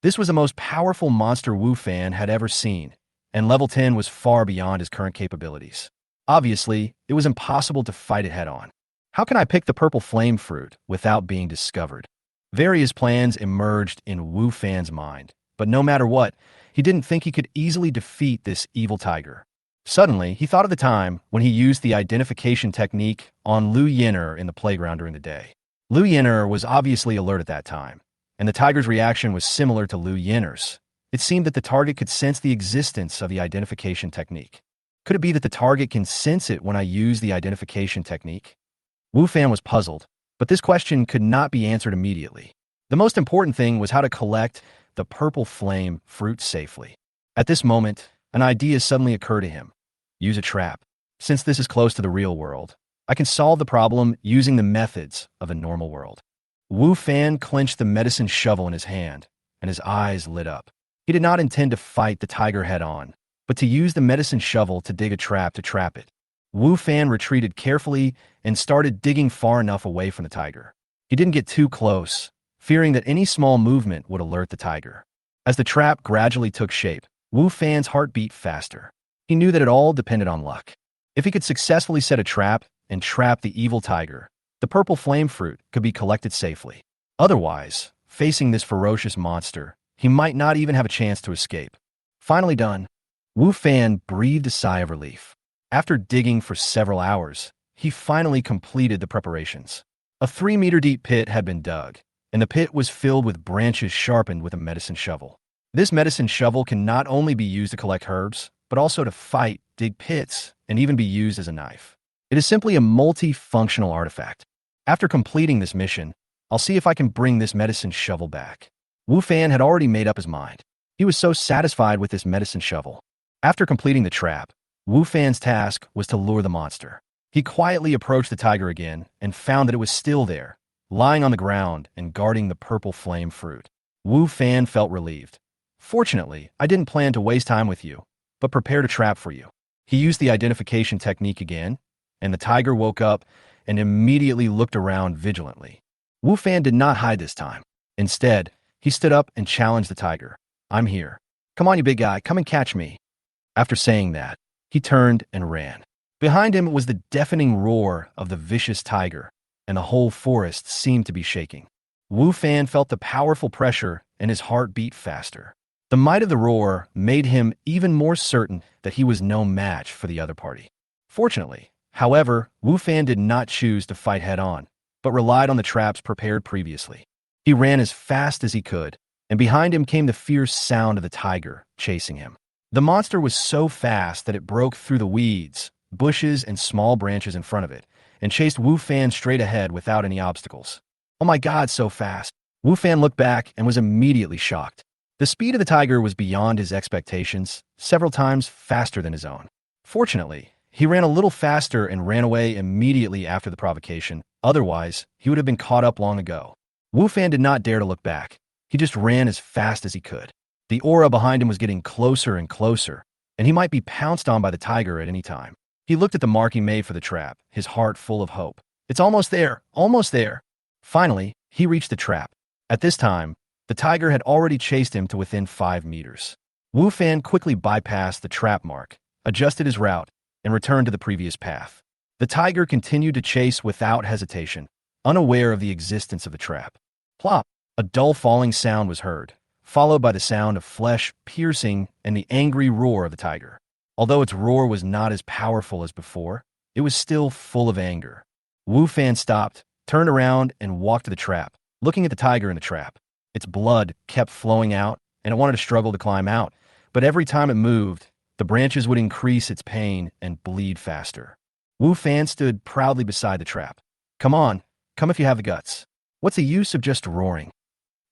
This was the most powerful monster Wu Fan had ever seen, and level 10 was far beyond his current capabilities. Obviously, it was impossible to fight it head-on. How can I pick the purple flame fruit without being discovered? Various plans emerged in Wu Fan's mind, but no matter what, he didn't think he could easily defeat this evil tiger. Suddenly, he thought of the time when he used the identification technique on Lu Yin'er in the playground during the day. Lu Yin'er was obviously alert at that time, and the tiger's reaction was similar to Lu Yin'er's. It seemed that the target could sense the existence of the identification technique. Could it be that the target can sense it when I use the identification technique? Wu Fan was puzzled, but this question could not be answered immediately. The most important thing was how to collect the purple flame fruit safely. At this moment, an idea suddenly occurred to him. Use a trap. Since this is close to the real world, I can solve the problem using the methods of a normal world. Wu Fan clenched the medicine shovel in his hand, and his eyes lit up. He did not intend to fight the tiger head-on, but to use the medicine shovel to dig a trap to trap it. Wu Fan retreated carefully and started digging far enough away from the tiger. He didn't get too close, fearing that any small movement would alert the tiger. As the trap gradually took shape, Wu Fan's heart beat faster. He knew that it all depended on luck. If he could successfully set a trap and trap the evil tiger, the purple flame fruit could be collected safely. Otherwise, facing this ferocious monster, he might not even have a chance to escape. Finally done, Wu Fan breathed a sigh of relief. After digging for several hours, he finally completed the preparations. A 3-meter deep pit had been dug, and the pit was filled with branches sharpened with a medicine shovel. This medicine shovel can not only be used to collect herbs, but also to fight, dig pits, and even be used as a knife. It is simply a multi-functional artifact. After completing this mission, I'll see if I can bring this medicine shovel back. Wu Fan had already made up his mind. He was so satisfied with this medicine shovel. After completing the trap, Wu Fan's task was to lure the monster. He quietly approached the tiger again and found that it was still there, lying on the ground and guarding the purple flame fruit. Wu Fan felt relieved. Fortunately, I didn't plan to waste time with you, but prepared a trap for you. He used the identification technique again, and the tiger woke up and immediately looked around vigilantly. Wu Fan did not hide this time. Instead, he stood up and challenged the tiger. I'm here. Come on, you big guy, come and catch me. After saying that, he turned and ran. Behind him was the deafening roar of the vicious tiger, and the whole forest seemed to be shaking. Wu Fan felt the powerful pressure and his heart beat faster. The might of the roar made him even more certain that he was no match for the other party. Fortunately, however, Wu Fan did not choose to fight head-on, but relied on the traps prepared previously. He ran as fast as he could, and behind him came the fierce sound of the tiger chasing him. The monster was so fast that it broke through the weeds, bushes, and small branches in front of it, and chased Wu Fan straight ahead without any obstacles. Oh my God, so fast! Wu Fan looked back and was immediately shocked. The speed of the tiger was beyond his expectations, several times faster than his own. Fortunately, he ran a little faster and ran away immediately after the provocation. Otherwise, he would have been caught up long ago. Wu Fan did not dare to look back. He just ran as fast as he could. The aura behind him was getting closer and closer, and he might be pounced on by the tiger at any time. He looked at the mark he made for the trap, his heart full of hope. It's almost there, almost there. Finally, he reached the trap. At this time, the tiger had already chased him to within 5 meters. Wu Fan quickly bypassed the trap mark, adjusted his route, and returned to the previous path. The tiger continued to chase without hesitation, unaware of the existence of the trap. Plop! A dull falling sound was heard, followed by the sound of flesh piercing and the angry roar of the tiger. Although its roar was not as powerful as before, it was still full of anger. Wu Fan stopped, turned around, and walked to the trap, looking at the tiger in the trap. Its blood kept flowing out, and it wanted to struggle to climb out, but every time it moved, the branches would increase its pain and bleed faster. Wu Fan stood proudly beside the trap. Come on, come if you have the guts. What's the use of just roaring?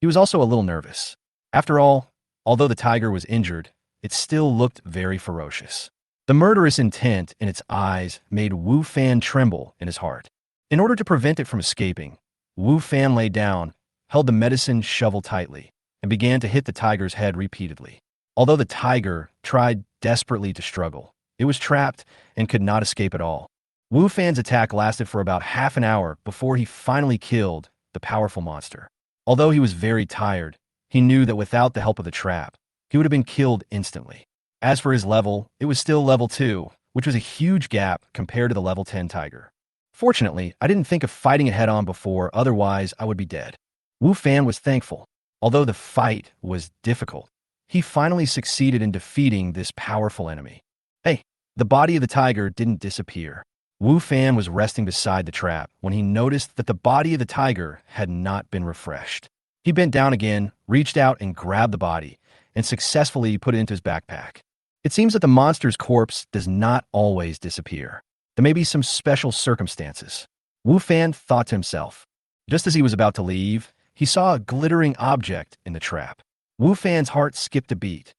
He was also a little nervous. After all, although the tiger was injured, it still looked very ferocious. The murderous intent in its eyes made Wu Fan tremble in his heart. In order to prevent it from escaping, Wu Fan lay down, held the medicine shovel tightly, and began to hit the tiger's head repeatedly. Although the tiger tried desperately to struggle, it was trapped and could not escape at all. Wu Fan's attack lasted for about half an hour before he finally killed the powerful monster. Although he was very tired, he knew that without the help of the trap, he would have been killed instantly. As for his level, it was still level 2, which was a huge gap compared to the level 10 tiger. Fortunately, I didn't think of fighting it head-on before, otherwise I would be dead. Wu Fan was thankful. Although the fight was difficult, he finally succeeded in defeating this powerful enemy. Hey, the body of the tiger didn't disappear. Wu Fan was resting beside the trap when he noticed that the body of the tiger had not been refreshed. He bent down again, reached out and grabbed the body, and successfully put it into his backpack. It seems that the monster's corpse does not always disappear. There may be some special circumstances. Wu Fan thought to himself. Just as he was about to leave, he saw a glittering object in the trap. Wu Fan's heart skipped a beat.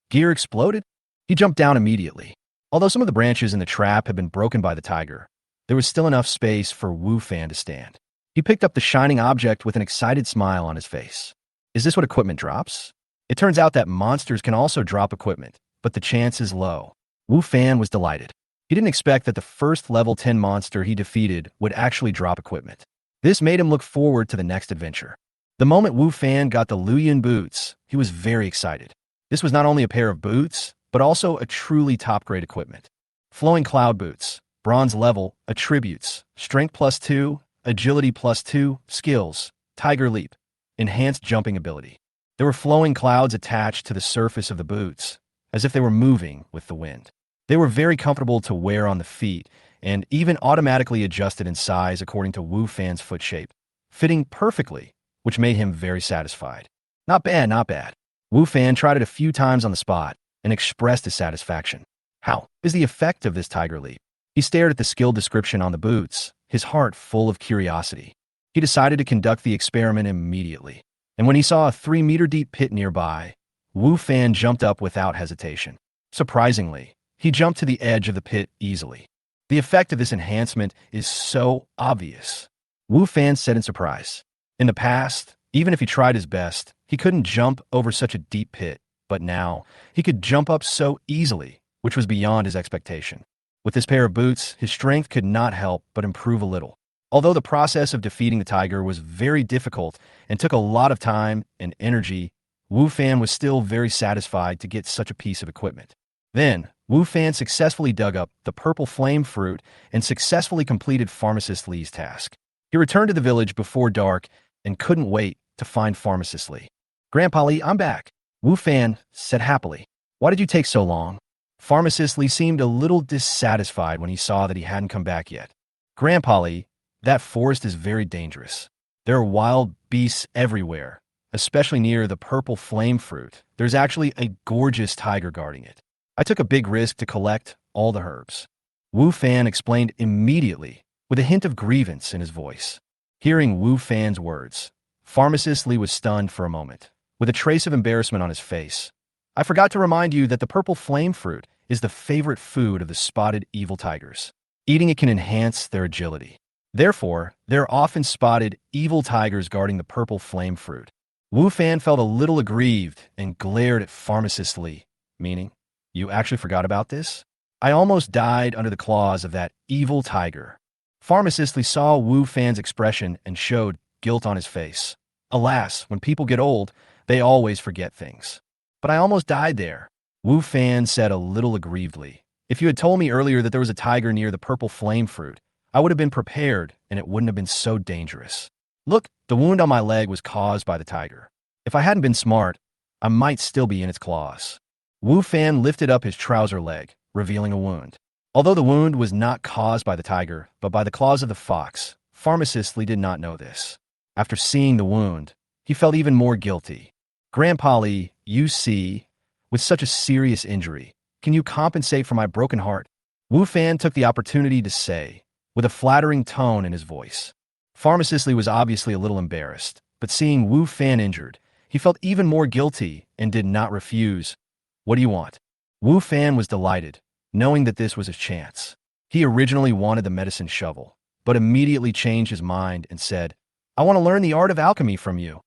Gear exploded? He jumped down immediately. Although some of the branches in the trap had been broken by the tiger, there was still enough space for Wu Fan to stand. He picked up the shining object with an excited smile on his face. Is this what equipment drops? It turns out that monsters can also drop equipment, but the chance is low. Wu Fan was delighted. He didn't expect that the first level 10 monster he defeated would actually drop equipment. This made him look forward to the next adventure. The moment Wu Fan got the Luyan boots, he was very excited. This was not only a pair of boots, but also a truly top-grade equipment. Flowing cloud boots, bronze level, attributes, strength +2, agility +2, skills, tiger leap, enhanced jumping ability. There were flowing clouds attached to the surface of the boots, as if they were moving with the wind. They were very comfortable to wear on the feet, and even automatically adjusted in size according to Wu Fan's foot shape, fitting perfectly, which made him very satisfied. Not bad, not bad. Wu Fan tried it a few times on the spot and expressed his satisfaction. How is the effect of this tiger leap? He stared at the skill description on the boots, his heart full of curiosity. He decided to conduct the experiment immediately, and when he saw a 3-meter deep pit nearby, Wu Fan jumped up without hesitation. Surprisingly, he jumped to the edge of the pit easily. The effect of this enhancement is so obvious. Wu Fan said in surprise. In the past, even if he tried his best, he couldn't jump over such a deep pit, but now he could jump up so easily, which was beyond his expectation. With this pair of boots, his strength could not help but improve a little. Although the process of defeating the tiger was very difficult and took a lot of time and energy, Wu Fan was still very satisfied to get such a piece of equipment. Then, Wu Fan successfully dug up the purple flame fruit and successfully completed Pharmacist Li's task. He returned to the village before dark and couldn't wait to find Pharmacist Li. "Grandpa Li, I'm back," Wu Fan said happily. "Why did you take so long?" Pharmacist Li seemed a little dissatisfied when he saw that he hadn't come back yet. "Grandpa Li, that forest is very dangerous. There are wild beasts everywhere, especially near the purple flame fruit. There's actually a gorgeous tiger guarding it. I took a big risk to collect all the herbs." Wu Fan explained immediately, with a hint of grievance in his voice. Hearing Wu Fan's words, Pharmacist Li was stunned for a moment, with a trace of embarrassment on his face. "I forgot to remind you that the purple flame fruit is the favorite food of the spotted evil tigers. Eating it can enhance their agility. Therefore, there are often spotted evil tigers guarding the purple flame fruit." Wu Fan felt a little aggrieved and glared at Pharmacist Li, meaning, "You actually forgot about this? I almost died under the claws of that evil tiger." Pharmacist Li saw Wu Fan's expression and showed guilt on his face. Alas, when people get old, they always forget things. "But I almost died there," Wu Fan said a little aggrievedly. "If you had told me earlier that there was a tiger near the purple flame fruit, I would have been prepared and it wouldn't have been so dangerous. Look, the wound on my leg was caused by the tiger. If I hadn't been smart, I might still be in its claws." Wu Fan lifted up his trouser leg, revealing a wound. Although the wound was not caused by the tiger, but by the claws of the fox, Pharmacist Li did not know this. After seeing the wound, he felt even more guilty. "Grandpa Li, you see, with such a serious injury, can you compensate for my broken heart?" Wu Fan took the opportunity to say, with a flattering tone in his voice. Pharmacist Li was obviously a little embarrassed, but seeing Wu Fan injured, he felt even more guilty and did not refuse. "What do you want?" Wu Fan was delighted, knowing that this was his chance. He originally wanted the medicine shovel, but immediately changed his mind and said, "I want to learn the art of alchemy from you."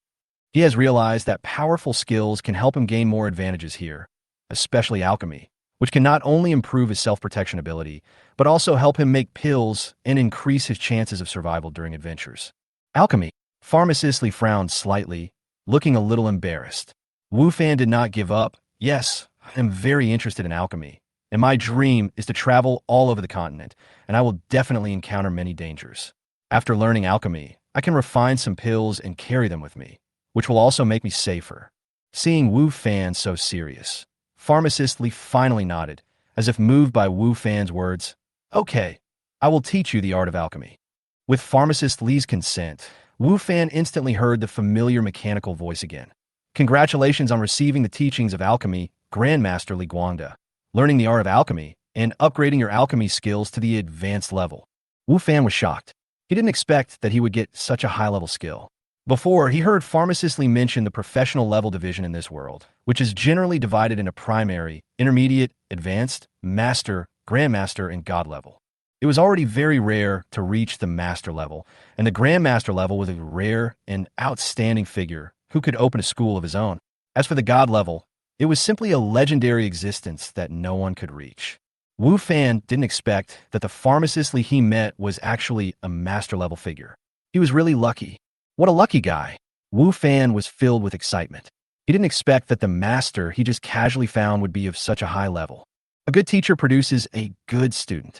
He has realized that powerful skills can help him gain more advantages here, especially alchemy, which can not only improve his self-protection ability, but also help him make pills and increase his chances of survival during adventures. "Alchemy?" Pharmacist Li frowned slightly, looking a little embarrassed. Wu Fan did not give up. "Yes, I am very interested in alchemy, and my dream is to travel all over the continent, and I will definitely encounter many dangers. After learning alchemy, I can refine some pills and carry them with me, which will also make me safer." Seeing Wu Fan so serious, Pharmacist Li finally nodded, as if moved by Wu Fan's words. "Okay, I will teach you the art of alchemy." With Pharmacist Li's consent, Wu Fan instantly heard the familiar mechanical voice again. "Congratulations on receiving the teachings of alchemy, Grandmaster Li Guangda. Learning the art of alchemy and upgrading your alchemy skills to the advanced level." Wu Fan was shocked. He didn't expect that he would get such a high-level skill. Before, he heard pharmacists mention the professional level division in this world, which is generally divided into primary, intermediate, advanced, master, grandmaster, and god level. It was already very rare to reach the master level, and the grandmaster level was a rare and outstanding figure who could open a school of his own. As for the god level, it was simply a legendary existence that no one could reach. Wu Fan didn't expect that the pharmacist he met was actually a master-level figure. He was really lucky. What a lucky guy. Wu Fan was filled with excitement. He didn't expect that the master he just casually found would be of such a high level. A good teacher produces a good student.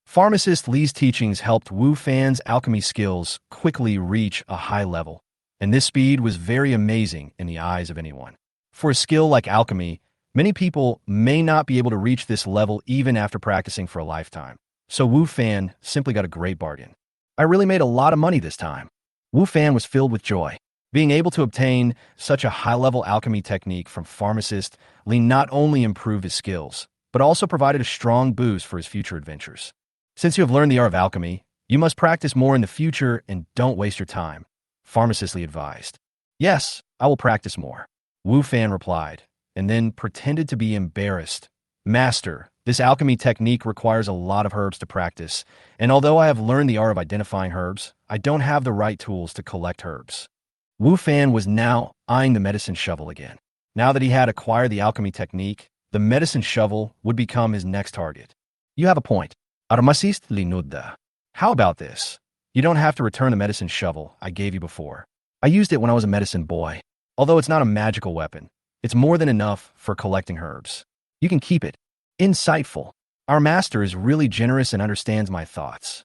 Pharmacist Li's teachings helped Wu Fan's alchemy skills quickly reach a high level, and this speed was very amazing in the eyes of anyone. For a skill like alchemy, many people may not be able to reach this level even after practicing for a lifetime. So Wu Fan simply got a great bargain. I really made a lot of money this time. Wu Fan was filled with joy. Being able to obtain such a high-level alchemy technique from pharmacist Li not only improved his skills, but also provided a strong boost for his future adventures. Since you have learned the art of alchemy, you must practice more in the future and don't waste your time, pharmacist Li advised. Yes, I will practice more, Wu Fan replied, and then pretended to be embarrassed. Master, this alchemy technique requires a lot of herbs to practice, and although I have learned the art of identifying herbs, I don't have the right tools to collect herbs. Wu Fan was now eyeing the medicine shovel again. Now that he had acquired the alchemy technique, the medicine shovel would become his next target. You have a point. Armasist linudda. How about this? You don't have to return the medicine shovel I gave you before. I used it when I was a medicine boy. Although it's not a magical weapon, it's more than enough for collecting herbs. You can keep it. Insightful. Our master is really generous and understands my thoughts.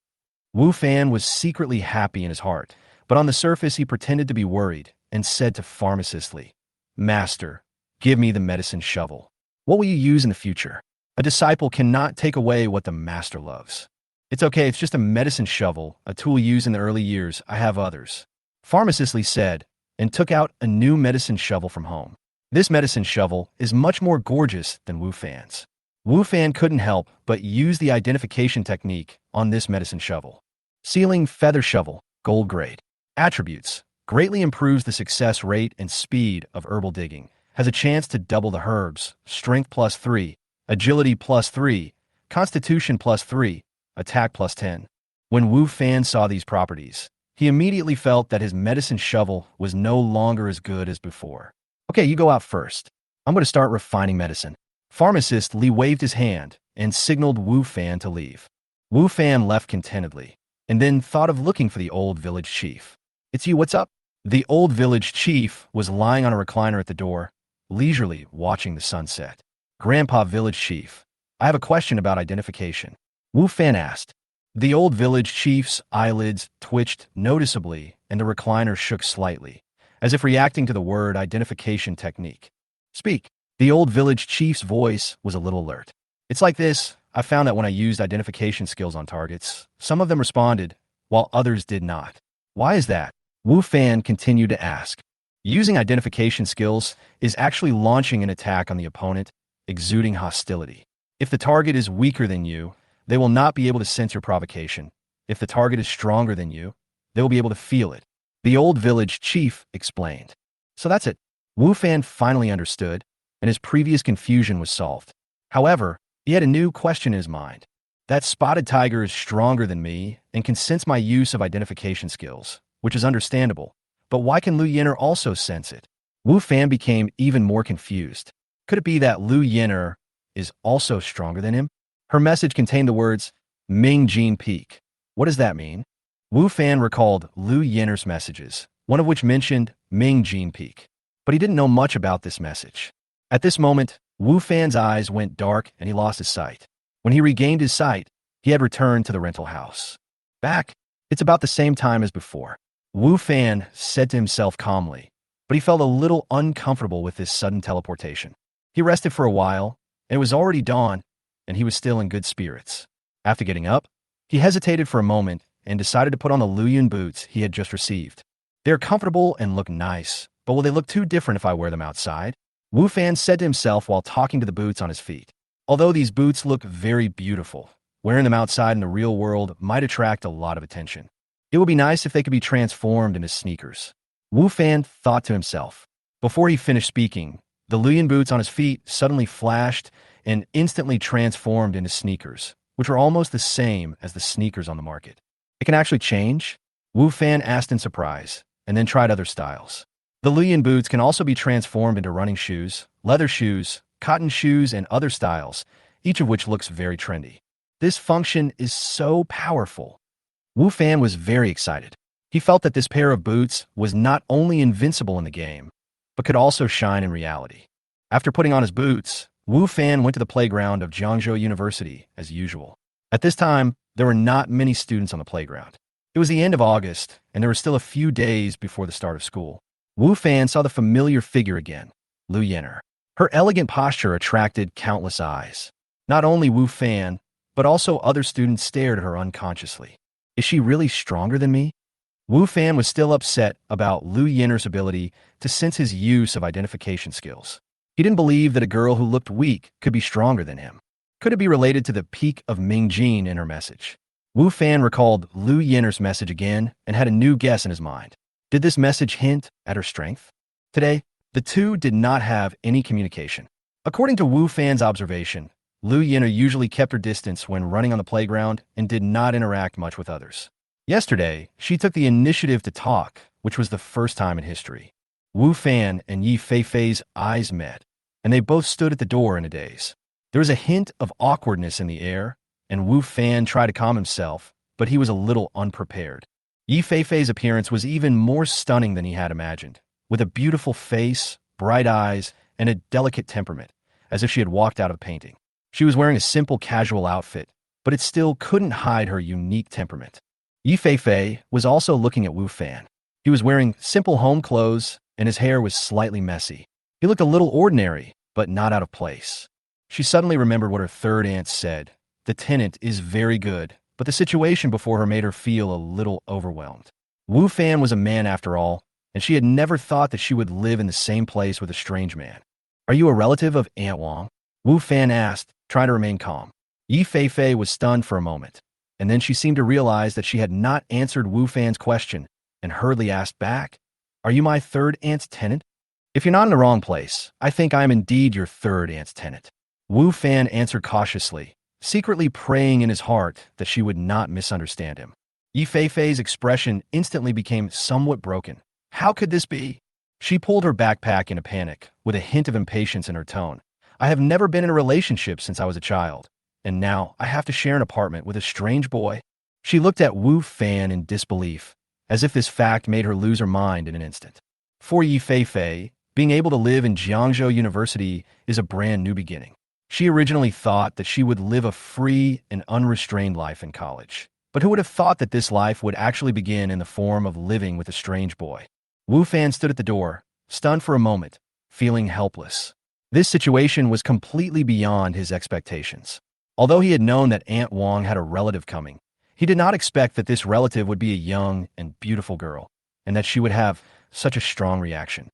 Wu Fan was secretly happy in his heart, but on the surface he pretended to be worried and said to pharmacist Li, Master, give me the medicine shovel. What will you use in the future? A disciple cannot take away what the master loves. It's okay, it's just a medicine shovel, a tool used in the early years. I have others. Pharmacist Li said, and took out a new medicine shovel from home. This medicine shovel is much more gorgeous than Wu Fan's. Wu Fan couldn't help but use the identification technique on this medicine shovel. Ceiling feather shovel, gold grade. Attributes, greatly improves the success rate and speed of herbal digging. Has a chance to double the herbs, strength +3, agility +3, constitution +3, attack +10. When Wu Fan saw these properties, he immediately felt that his medicine shovel was no longer as good as before. Okay, you go out first. I'm going to start refining medicine. Pharmacist Li waved his hand and signaled Wu Fan to leave. Wu Fan left contentedly, and then thought of looking for the old village chief. It's you, what's up? The old village chief was lying on a recliner at the door, leisurely watching the sunset. Grandpa Village Chief, I have a question about identification. Wu Fan asked. The old village chief's eyelids twitched noticeably and the recliner shook slightly, as if reacting to the word identification technique. Speak. The old village chief's voice was a little alert. It's like this. I found that when I used identification skills on targets, some of them responded, while others did not. Why is that? Wu Fan continued to ask. Using identification skills is actually launching an attack on the opponent, exuding hostility. If the target is weaker than you, they will not be able to sense your provocation. If the target is stronger than you, they will be able to feel it. The old village chief explained. So that's it. Wu Fan finally understood, and his previous confusion was solved. However, he had a new question in his mind. That spotted tiger is stronger than me and can sense my use of identification skills, which is understandable. But why can Lu Yen'er also sense it? Wu Fan became even more confused. Could it be that Lu Yen'er is also stronger than him? Her message contained the words, Ming Jin Peak. What does that mean? Wu Fan recalled Lu Yen'er's messages, one of which mentioned Ming Jin Peak. But he didn't know much about this message. At this moment, Wu Fan's eyes went dark and he lost his sight. When he regained his sight, he had returned to the rental house. Back. It's about the same time as before. Wu Fan said to himself calmly, but he felt a little uncomfortable with this sudden teleportation. He rested for a while, and it was already dawn, and he was still in good spirits. After getting up, he hesitated for a moment and decided to put on the Luoyuan boots he had just received. They're comfortable and look nice, but will they look too different if I wear them outside? Wu Fan said to himself while talking to the boots on his feet. Although these boots look very beautiful, wearing them outside in the real world might attract a lot of attention. It would be nice if they could be transformed into sneakers. Wu Fan thought to himself. Before he finished speaking, the Luyin boots on his feet suddenly flashed and instantly transformed into sneakers, which were almost the same as the sneakers on the market. It can actually change? Wu Fan asked in surprise, and then tried other styles. The Luyin boots can also be transformed into running shoes, leather shoes, cotton shoes, and other styles, each of which looks very trendy. This function is so powerful. Wu Fan was very excited. He felt that this pair of boots was not only invincible in the game, but could also shine in reality. After putting on his boots, Wu Fan went to the playground of Jiangzhou University as usual. At this time, there were not many students on the playground. It was the end of August, and there were still a few days before the start of school. Wu Fan saw the familiar figure again, Lu Yenner. Her elegant posture attracted countless eyes. Not only Wu Fan, but also other students stared at her unconsciously. Is she really stronger than me? Wu Fan was still upset about Lu Yenner's ability to sense his use of identification skills. He didn't believe that a girl who looked weak could be stronger than him. Could it be related to the peak of Ming Jin in her message? Wu Fan recalled Lu Yenner's message again and had a new guess in his mind. Did this message hint at her strength? Today, the two did not have any communication. According to Wu Fan's observation, Lu Yenner usually kept her distance when running on the playground and did not interact much with others. Yesterday, she took the initiative to talk, which was the first time in history. Wu Fan and Yi Feifei's eyes met, and they both stood at the door in a daze. There was a hint of awkwardness in the air, and Wu Fan tried to calm himself, but he was a little unprepared. Yi Feifei's appearance was even more stunning than he had imagined, with a beautiful face, bright eyes, and a delicate temperament, as if she had walked out of a painting. She was wearing a simple casual outfit, but it still couldn't hide her unique temperament. Yi Feifei was also looking at Wu Fan. He was wearing simple home clothes, and his hair was slightly messy. He looked a little ordinary, but not out of place. She suddenly remembered what her third aunt said. The tenant is very good, but the situation before her made her feel a little overwhelmed. Wu Fan was a man after all, and she had never thought that she would live in the same place with a strange man. Are you a relative of Aunt Wang? Wu Fan asked, trying to remain calm. Yi Feifei was stunned for a moment, and then she seemed to realize that she had not answered Wu Fan's question and hurriedly asked back, Are you my third aunt's tenant? If you're not in the wrong place, I think I am indeed your third aunt's tenant. Wu Fan answered cautiously, secretly praying in his heart that she would not misunderstand him. Yi Feifei's expression instantly became somewhat broken. How could this be? She pulled her backpack in a panic, with a hint of impatience in her tone. I have never been in a relationship since I was a child, and now I have to share an apartment with a strange boy. She looked at Wu Fan in disbelief, as if this fact made her lose her mind in an instant. For Yi Feifei, being able to live in Jiangzhou University is a brand new beginning. She originally thought that she would live a free and unrestrained life in college. But who would have thought that this life would actually begin in the form of living with a strange boy? Wu Fan stood at the door, stunned for a moment, feeling helpless. This situation was completely beyond his expectations. Although he had known that Aunt Wang had a relative coming, he did not expect that this relative would be a young and beautiful girl, and that she would have such a strong reaction.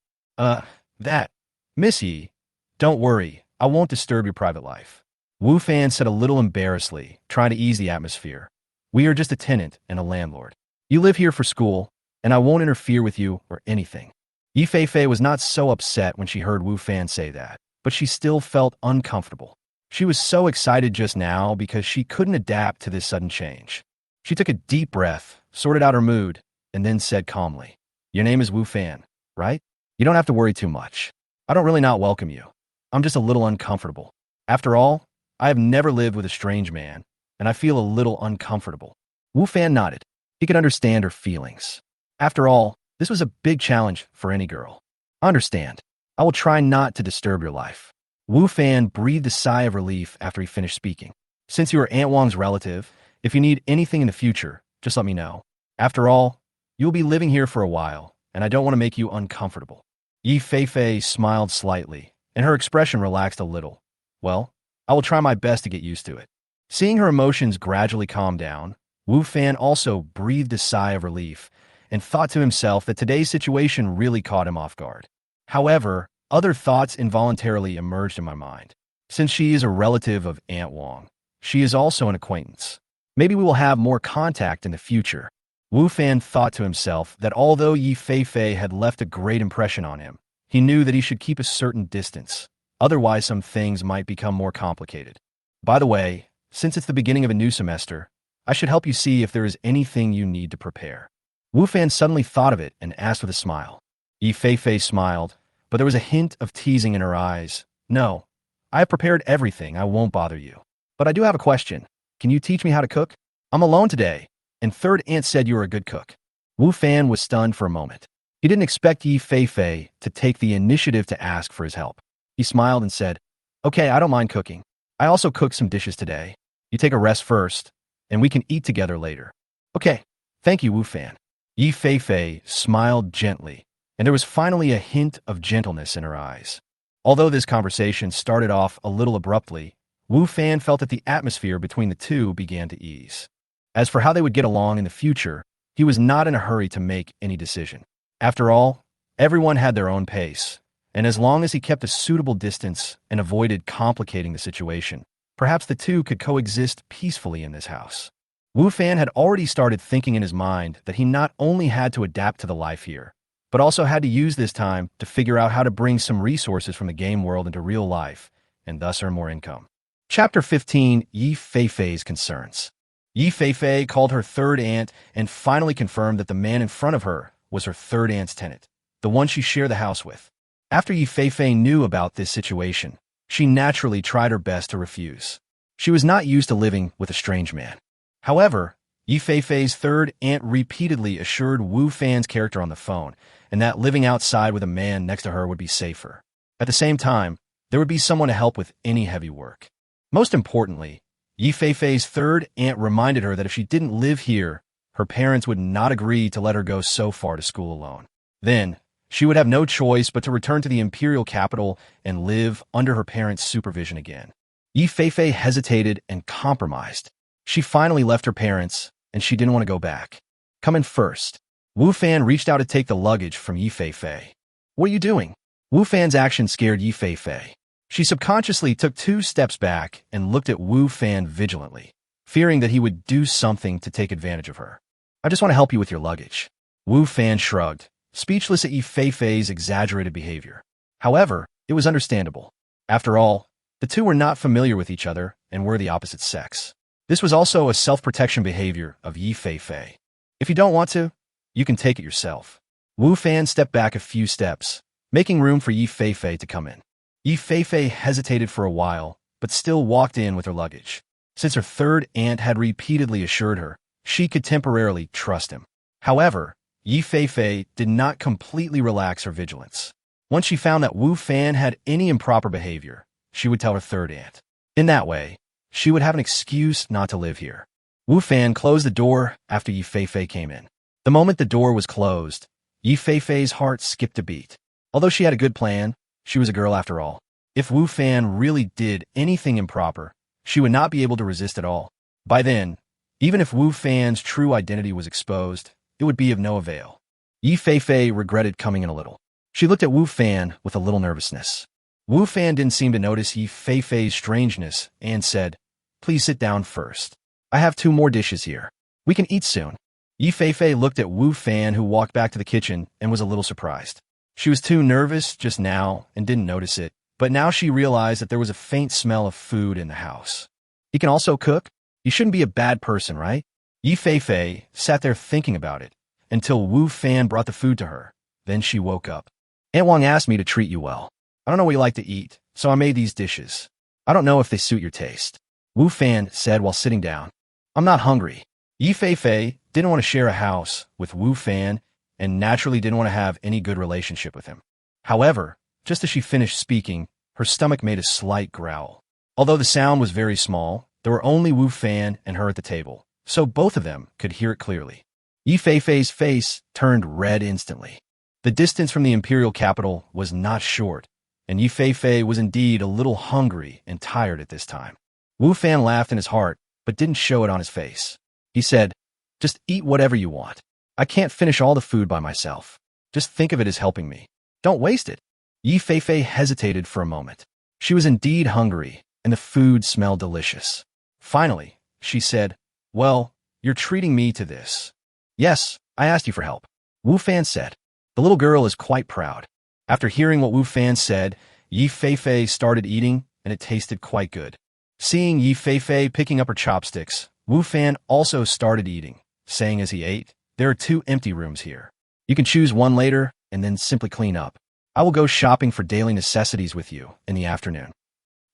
Miss Yi, don't worry, I won't disturb your private life. Wu Fan said a little embarrassedly, trying to ease the atmosphere. We are just a tenant and a landlord. You live here for school, and I won't interfere with you or anything. Yi Feifei was not so upset when she heard Wu Fan say that, but she still felt uncomfortable. She was so excited just now because she couldn't adapt to this sudden change. She took a deep breath, sorted out her mood, and then said calmly, Your name is Wu Fan, right? You don't have to worry too much. I don't really not welcome you. I'm just a little uncomfortable. After all, I have never lived with a strange man, and I feel a little uncomfortable. Wu Fan nodded. He could understand her feelings. After all, this was a big challenge for any girl. I understand. I will try not to disturb your life. Wu Fan breathed a sigh of relief after he finished speaking. Since you are Aunt Wang's relative, if you need anything in the future, just let me know. After all, you will be living here for a while, and I don't want to make you uncomfortable. Yi Feifei smiled slightly, and her expression relaxed a little. Well, I will try my best to get used to it. Seeing her emotions gradually calm down, Wu Fan also breathed a sigh of relief and thought to himself that today's situation really caught him off guard. However, other thoughts involuntarily emerged in my mind. Since she is a relative of Aunt Wang, she is also an acquaintance. Maybe we will have more contact in the future. Wu Fan thought to himself that although Yi Feifei had left a great impression on him, he knew that he should keep a certain distance. Otherwise, some things might become more complicated. By the way, since it's the beginning of a new semester, I should help you see if there is anything you need to prepare. Wu Fan suddenly thought of it and asked with a smile. Yi Feifei smiled, but there was a hint of teasing in her eyes. No, I have prepared everything. I won't bother you. But I do have a question. Can you teach me how to cook? I'm alone today, and third aunt said you were a good cook. Wu Fan was stunned for a moment. He didn't expect Yi Feifei to take the initiative to ask for his help. He smiled and said, Okay, I don't mind cooking. I also cooked some dishes today. You take a rest first, and we can eat together later. Okay, thank you, Wu Fan. Yi Feifei smiled gently, and there was finally a hint of gentleness in her eyes. Although this conversation started off a little abruptly, Wu Fan felt that the atmosphere between the two began to ease. As for how they would get along in the future, he was not in a hurry to make any decision. After all, everyone had their own pace, and as long as he kept a suitable distance and avoided complicating the situation, perhaps the two could coexist peacefully in this house. Wu Fan had already started thinking in his mind that he not only had to adapt to the life here, but also had to use this time to figure out how to bring some resources from the game world into real life, and thus earn more income. Chapter 15, Yi Feifei's Concerns. Yi Feifei called her third aunt and finally confirmed that the man in front of her was her third aunt's tenant, the one she shared the house with. After Yi Feifei knew about this situation, she naturally tried her best to refuse. She was not used to living with a strange man. However, Yi Feifei's third aunt repeatedly assured Wu Fan's character on the phone, and that living outside with a man next to her would be safer. At the same time, there would be someone to help with any heavy work. Most importantly, Yi Feifei's third aunt reminded her that if she didn't live here, her parents would not agree to let her go so far to school alone. Then, she would have no choice but to return to the imperial capital and live under her parents' supervision again. Yi Feifei hesitated and compromised. She finally left her parents, and she didn't want to go back. Come in first. Wu Fan reached out to take the luggage from Yi Feifei. What are you doing? Wu Fan's action scared Yi Feifei. She subconsciously took 2 steps back and looked at Wu Fan vigilantly, fearing that he would do something to take advantage of her. I just want to help you with your luggage. Wu Fan shrugged, speechless at Yi Feifei's exaggerated behavior. However, it was understandable. After all, the two were not familiar with each other and were the opposite sex. This was also a self-protection behavior of Yi Feifei. If you don't want to, you can take it yourself. Wu Fan stepped back a few steps, making room for Yi Feifei to come in. Yi Feifei hesitated for a while, but still walked in with her luggage. Since her third aunt had repeatedly assured her, she could temporarily trust him. However, Yi Feifei did not completely relax her vigilance. Once she found that Wu Fan had any improper behavior, she would tell her third aunt. In that way, she would have an excuse not to live here. Wu Fan closed the door after Yi Feifei came in. The moment the door was closed, Yi Feifei's heart skipped a beat. Although she had a good plan, she was a girl after all. If Wu Fan really did anything improper, she would not be able to resist at all. By then, even if Wu Fan's true identity was exposed, it would be of no avail. Yi Feifei regretted coming in a little. She looked at Wu Fan with a little nervousness. Wu Fan didn't seem to notice Yi Feifei's strangeness and said, Please sit down first. I have 2 more dishes here. We can eat soon. Yi Feifei looked at Wu Fan, who walked back to the kitchen and was a little surprised. She was too nervous just now and didn't notice it, but now she realized that there was a faint smell of food in the house. He can also cook? He shouldn't be a bad person, right? Yi Feifei sat there thinking about it until Wu Fan brought the food to her. Then she woke up. Aunt Wang asked me to treat you well. I don't know what you like to eat, so I made these dishes. I don't know if they suit your taste. Wu Fan said while sitting down. I'm not hungry. Yi Feifei didn't want to share a house with Wu Fan and naturally didn't want to have any good relationship with him. However, just as she finished speaking, her stomach made a slight growl. Although the sound was very small, there were only Wu Fan and her at the table, so both of them could hear it clearly. Yi Feifei's face turned red instantly. The distance from the imperial capital was not short, and Yi Feifei was indeed a little hungry and tired at this time. Wu Fan laughed in his heart, but didn't show it on his face. He said, Just eat whatever you want. I can't finish all the food by myself. Just think of it as helping me. Don't waste it. Yi Feifei hesitated for a moment. She was indeed hungry, and the food smelled delicious. Finally, she said, Well, you're treating me to this. Yes, I asked you for help, Wu Fan said. The little girl is quite proud. After hearing what Wu Fan said, Yi Feifei started eating, and it tasted quite good. Seeing Yi Feifei picking up her chopsticks, Wu Fan also started eating, saying as he ate, "There are 2 empty rooms here. You can choose one later, and then simply clean up. I will go shopping for daily necessities with you in the afternoon."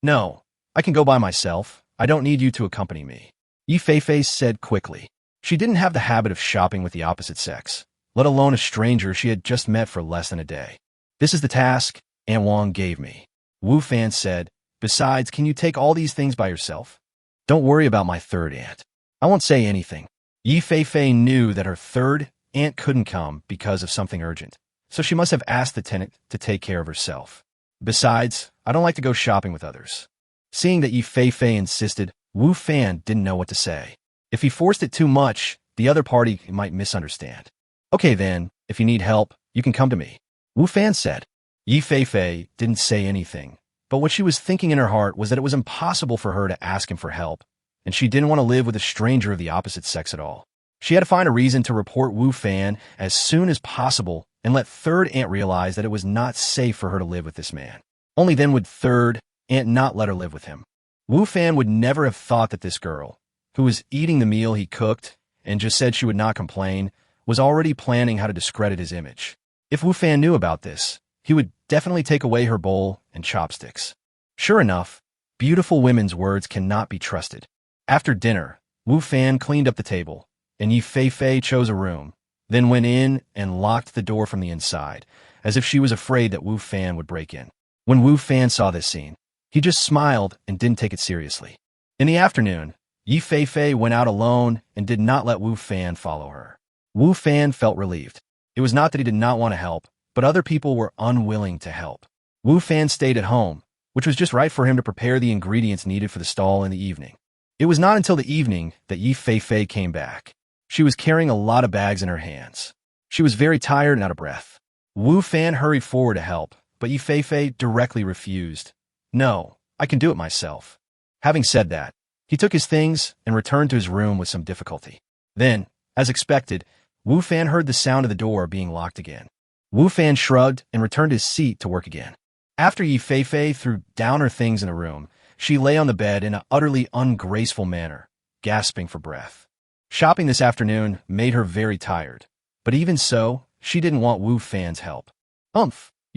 "No, I can go by myself. I don't need you to accompany me," Yi Feifei said quickly. She didn't have the habit of shopping with the opposite sex, let alone a stranger she had just met for less than a day. "This is the task Aunt Wang gave me," Wu Fan said. "Besides, can you take all these things by yourself? Don't worry about my third aunt. I won't say anything." Yi Feifei knew that her third aunt couldn't come because of something urgent, so she must have asked the tenant to take care of herself. "Besides, I don't like to go shopping with others." Seeing that Yi Feifei insisted, Wu Fan didn't know what to say. If he forced it too much, the other party might misunderstand. "Okay then, if you need help, you can come to me," Wu Fan said. Yi Feifei didn't say anything, but what she was thinking in her heart was that it was impossible for her to ask him for help, and she didn't want to live with a stranger of the opposite sex at all. She had to find a reason to report Wu Fan as soon as possible and let third aunt realize that it was not safe for her to live with this man. Only then would third aunt not let her live with him. Wu Fan would never have thought that this girl, who was eating the meal he cooked and just said she would not complain, was already planning how to discredit his image. If Wu Fan knew about this, he would definitely take away her bowl and chopsticks. Sure enough, beautiful women's words cannot be trusted. After dinner, Wu Fan cleaned up the table, and Yi Feifei chose a room, then went in and locked the door from the inside, as if she was afraid that Wu Fan would break in. When Wu Fan saw this scene, he just smiled and didn't take it seriously. In the afternoon, Yi Feifei went out alone and did not let Wu Fan follow her. Wu Fan felt relieved. It was not that he did not want to help, but other people were unwilling to help. Wu Fan stayed at home, which was just right for him to prepare the ingredients needed for the stall in the evening. It was not until the evening that Yi Feifei came back. She was carrying a lot of bags in her hands. She was very tired and out of breath. Wu Fan hurried forward to help, but Yi Feifei directly refused. "No, I can do it myself." Having said that, he took his things and returned to his room with some difficulty. Then, as expected, Wu Fan heard the sound of the door being locked again. Wu Fan shrugged and returned to his seat to work again. After Yi Feifei threw down her things in the room, she lay on the bed in an utterly ungraceful manner, gasping for breath. Shopping this afternoon made her very tired, but even so, she didn't want Wu Fan's help. You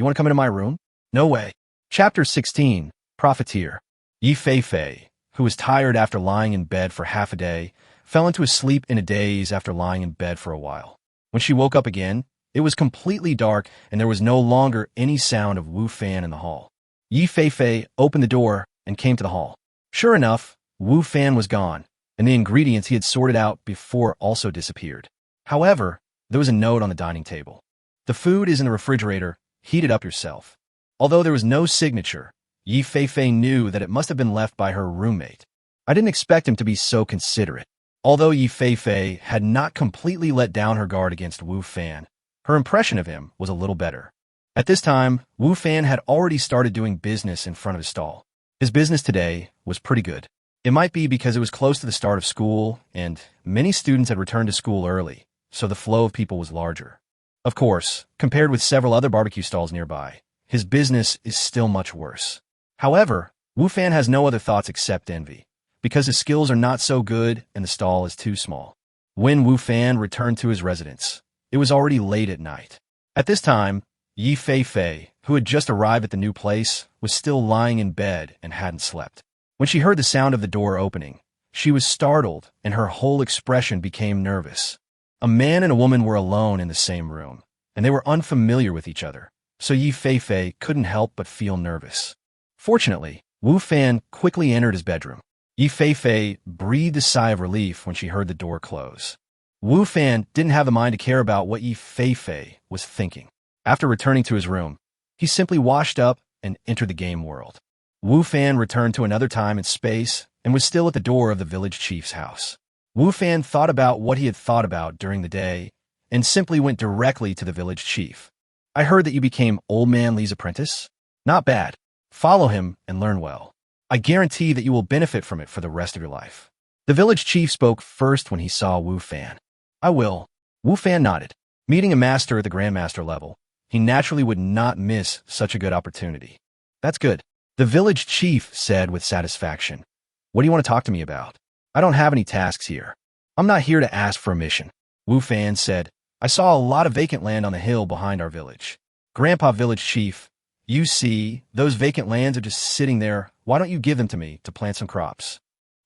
want to come into my room?" "No way." Chapter 16, Profiteer. Yi Feifei, who was tired after lying in bed for half a day, fell into a sleep in a daze after lying in bed for a while. When she woke up again, it was completely dark and there was no longer any sound of Wu Fan in the hall. Yi Feifei opened the door and came to the hall. Sure enough, Wu Fan was gone, and the ingredients he had sorted out before also disappeared. However, there was a note on the dining table. "The food is in the refrigerator. Heat it up yourself." Although there was no signature, Yi Feifei knew that it must have been left by her roommate. I didn't expect him to be so considerate. Although Yi Feifei had not completely let down her guard against Wu Fan, her impression of him was a little better. At this time, Wu Fan had already started doing business in front of his stall. His business today was pretty good. It might be because it was close to the start of school, and many students had returned to school early, so the flow of people was larger. Of course, compared with several other barbecue stalls nearby, his business is still much worse. However, Wu Fan has no other thoughts except envy, because his skills are not so good and the stall is too small. When Wu Fan returned to his residence, it was already late at night. At this time, Yi Feifei, who had just arrived at the new place, was still lying in bed and hadn't slept. When she heard the sound of the door opening, she was startled and her whole expression became nervous. A man and a woman were alone in the same room, and they were unfamiliar with each other, so Yi Feifei couldn't help but feel nervous. Fortunately, Wu Fan quickly entered his bedroom. Yi Feifei breathed a sigh of relief when she heard the door close. Wu Fan didn't have the mind to care about what Yi Feifei was thinking. After returning to his room, he simply washed up and entered the game world. Wu Fan returned to another time and space and was still at the door of the village chief's house. Wu Fan thought about what he had thought about during the day and simply went directly to the village chief. "I heard that you became Old Man Li's apprentice? Not bad. Follow him and learn well. I guarantee that you will benefit from it for the rest of your life." The village chief spoke first when he saw Wu Fan. "I will. Wu Fan nodded. Meeting a master at the grandmaster level, he naturally would not miss such a good opportunity. That's good. The village chief said with satisfaction. What do you want to talk to me about? I don't have any tasks here. I'm not here to ask for a mission. Wu Fan said. I saw a lot of vacant land on the hill behind our village. Grandpa Village Chief, you see, those vacant lands are just sitting there. Why don't you give them to me to plant some crops?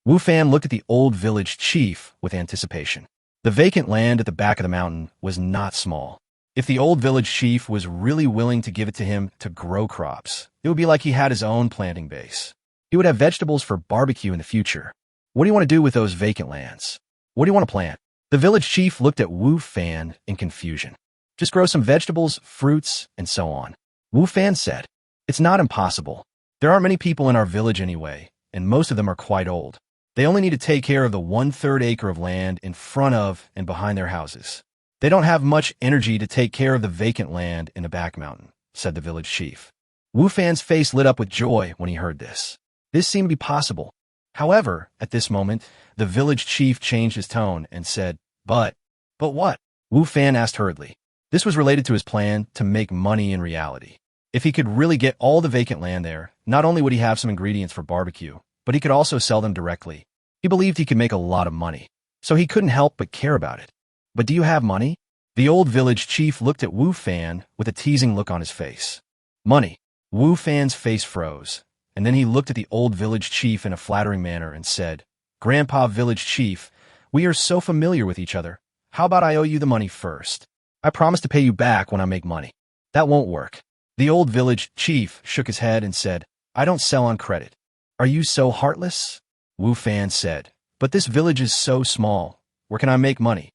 Wu Fan looked at the old village chief with anticipation. The vacant land at the back of the mountain was not small. If the old village chief was really willing to give it to him to grow crops, it would be like he had his own planting base. He would have vegetables for barbecue in the future. What do you want to do with those vacant lands? What do you want to plant? The village chief looked at Wu Fan in confusion. Just grow some vegetables, fruits, and so on. Wu Fan said, It's not impossible. There aren't many people in our village anyway, and most of them are quite old. They only need to take care of the 1/3 acre of land in front of and behind their houses. They don't have much energy to take care of the vacant land in the back mountain, said the village chief. Wu Fan's face lit up with joy when he heard this. This seemed to be possible. However, at this moment, the village chief changed his tone and said, But what? Wu Fan asked hurriedly. This was related to his plan to make money in reality. If he could really get all the vacant land there, not only would he have some ingredients for barbecue, but he could also sell them directly. He believed he could make a lot of money, so he couldn't help but care about it. But do you have money? The old village chief looked at Wu Fan with a teasing look on his face. Money. Wu Fan's face froze, and then he looked at the old village chief in a flattering manner and said, Grandpa Village Chief, we are so familiar with each other. How about I owe you the money first? I promise to pay you back when I make money. That won't work. The old village chief shook his head and said, I don't sell on credit. Are you so heartless? Wu Fan said, But this village is so small. Where can I make money?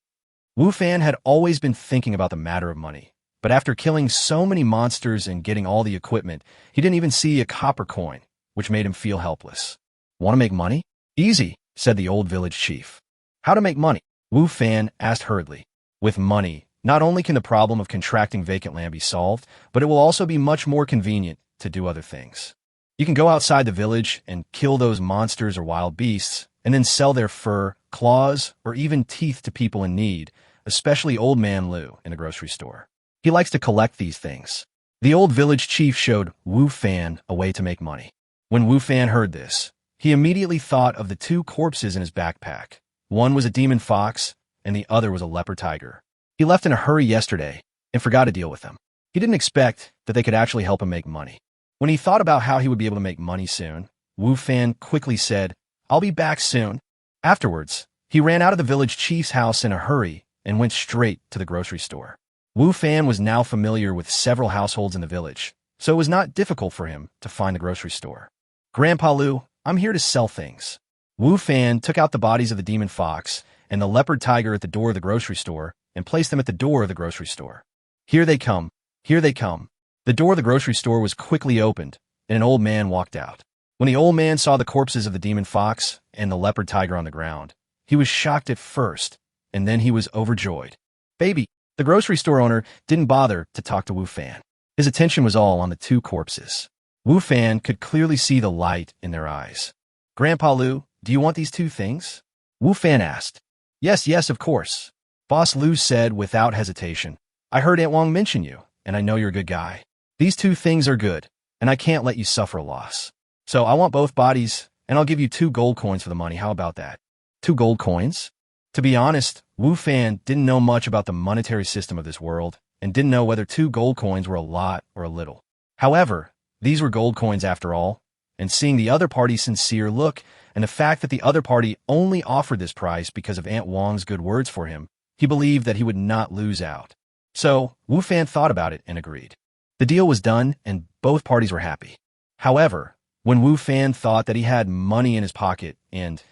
Wu Fan had always been thinking about the matter of money, but after killing so many monsters and getting all the equipment, he didn't even see a copper coin, which made him feel helpless. Want to make money? Easy, said the old village chief. How to make money? Wu Fan asked hurriedly. With money, not only can the problem of contracting vacant land be solved, but it will also be much more convenient to do other things. You can go outside the village and kill those monsters or wild beasts, and then sell their fur, claws, or even teeth to people in need, especially Old Man Lu in a grocery store. He likes to collect these things. The old village chief showed Wu Fan a way to make money. When Wu Fan heard this, he immediately thought of the 2 corpses in his backpack. One was a demon fox, and the other was a leopard tiger. He left in a hurry yesterday and forgot to deal with them. He didn't expect that they could actually help him make money. When he thought about how he would be able to make money soon, Wu Fan quickly said, I'll be back soon. Afterwards, he ran out of the village chief's house in a hurry and went straight to the grocery store. Wu Fan was now familiar with several households in the village, so it was not difficult for him to find the grocery store. Grandpa Lu, I'm here to sell things. Wu Fan took out the bodies of the demon fox and the leopard tiger at the door of the grocery store and placed them at the door of the grocery store. Here they come. Here they come. The door of the grocery store was quickly opened, and an old man walked out. When the old man saw the corpses of the demon fox and the leopard tiger on the ground, he was shocked at first, and then he was overjoyed. Baby, the grocery store owner didn't bother to talk to Wu Fan. His attention was all on the 2 corpses. Wu Fan could clearly see the light in their eyes. Grandpa Lu, do you want these 2 things? Wu Fan asked. Yes, of course. Boss Lu said without hesitation. I heard Aunt Wong mention you, and I know you're a good guy. These 2 things are good, and I can't let you suffer a loss. So I want both bodies, and I'll give you 2 gold coins for the money. How about that? 2 gold coins? To be honest, Wu Fan didn't know much about the monetary system of this world, and didn't know whether 2 gold coins were a lot or a little. However, these were gold coins after all, and seeing the other party's sincere look, and the fact that the other party only offered this price because of Aunt Wong's good words for him, he believed that he would not lose out. So, Wu Fan thought about it and agreed. The deal was done, and both parties were happy. However, when Wu Fan thought that he had money in his pocket, and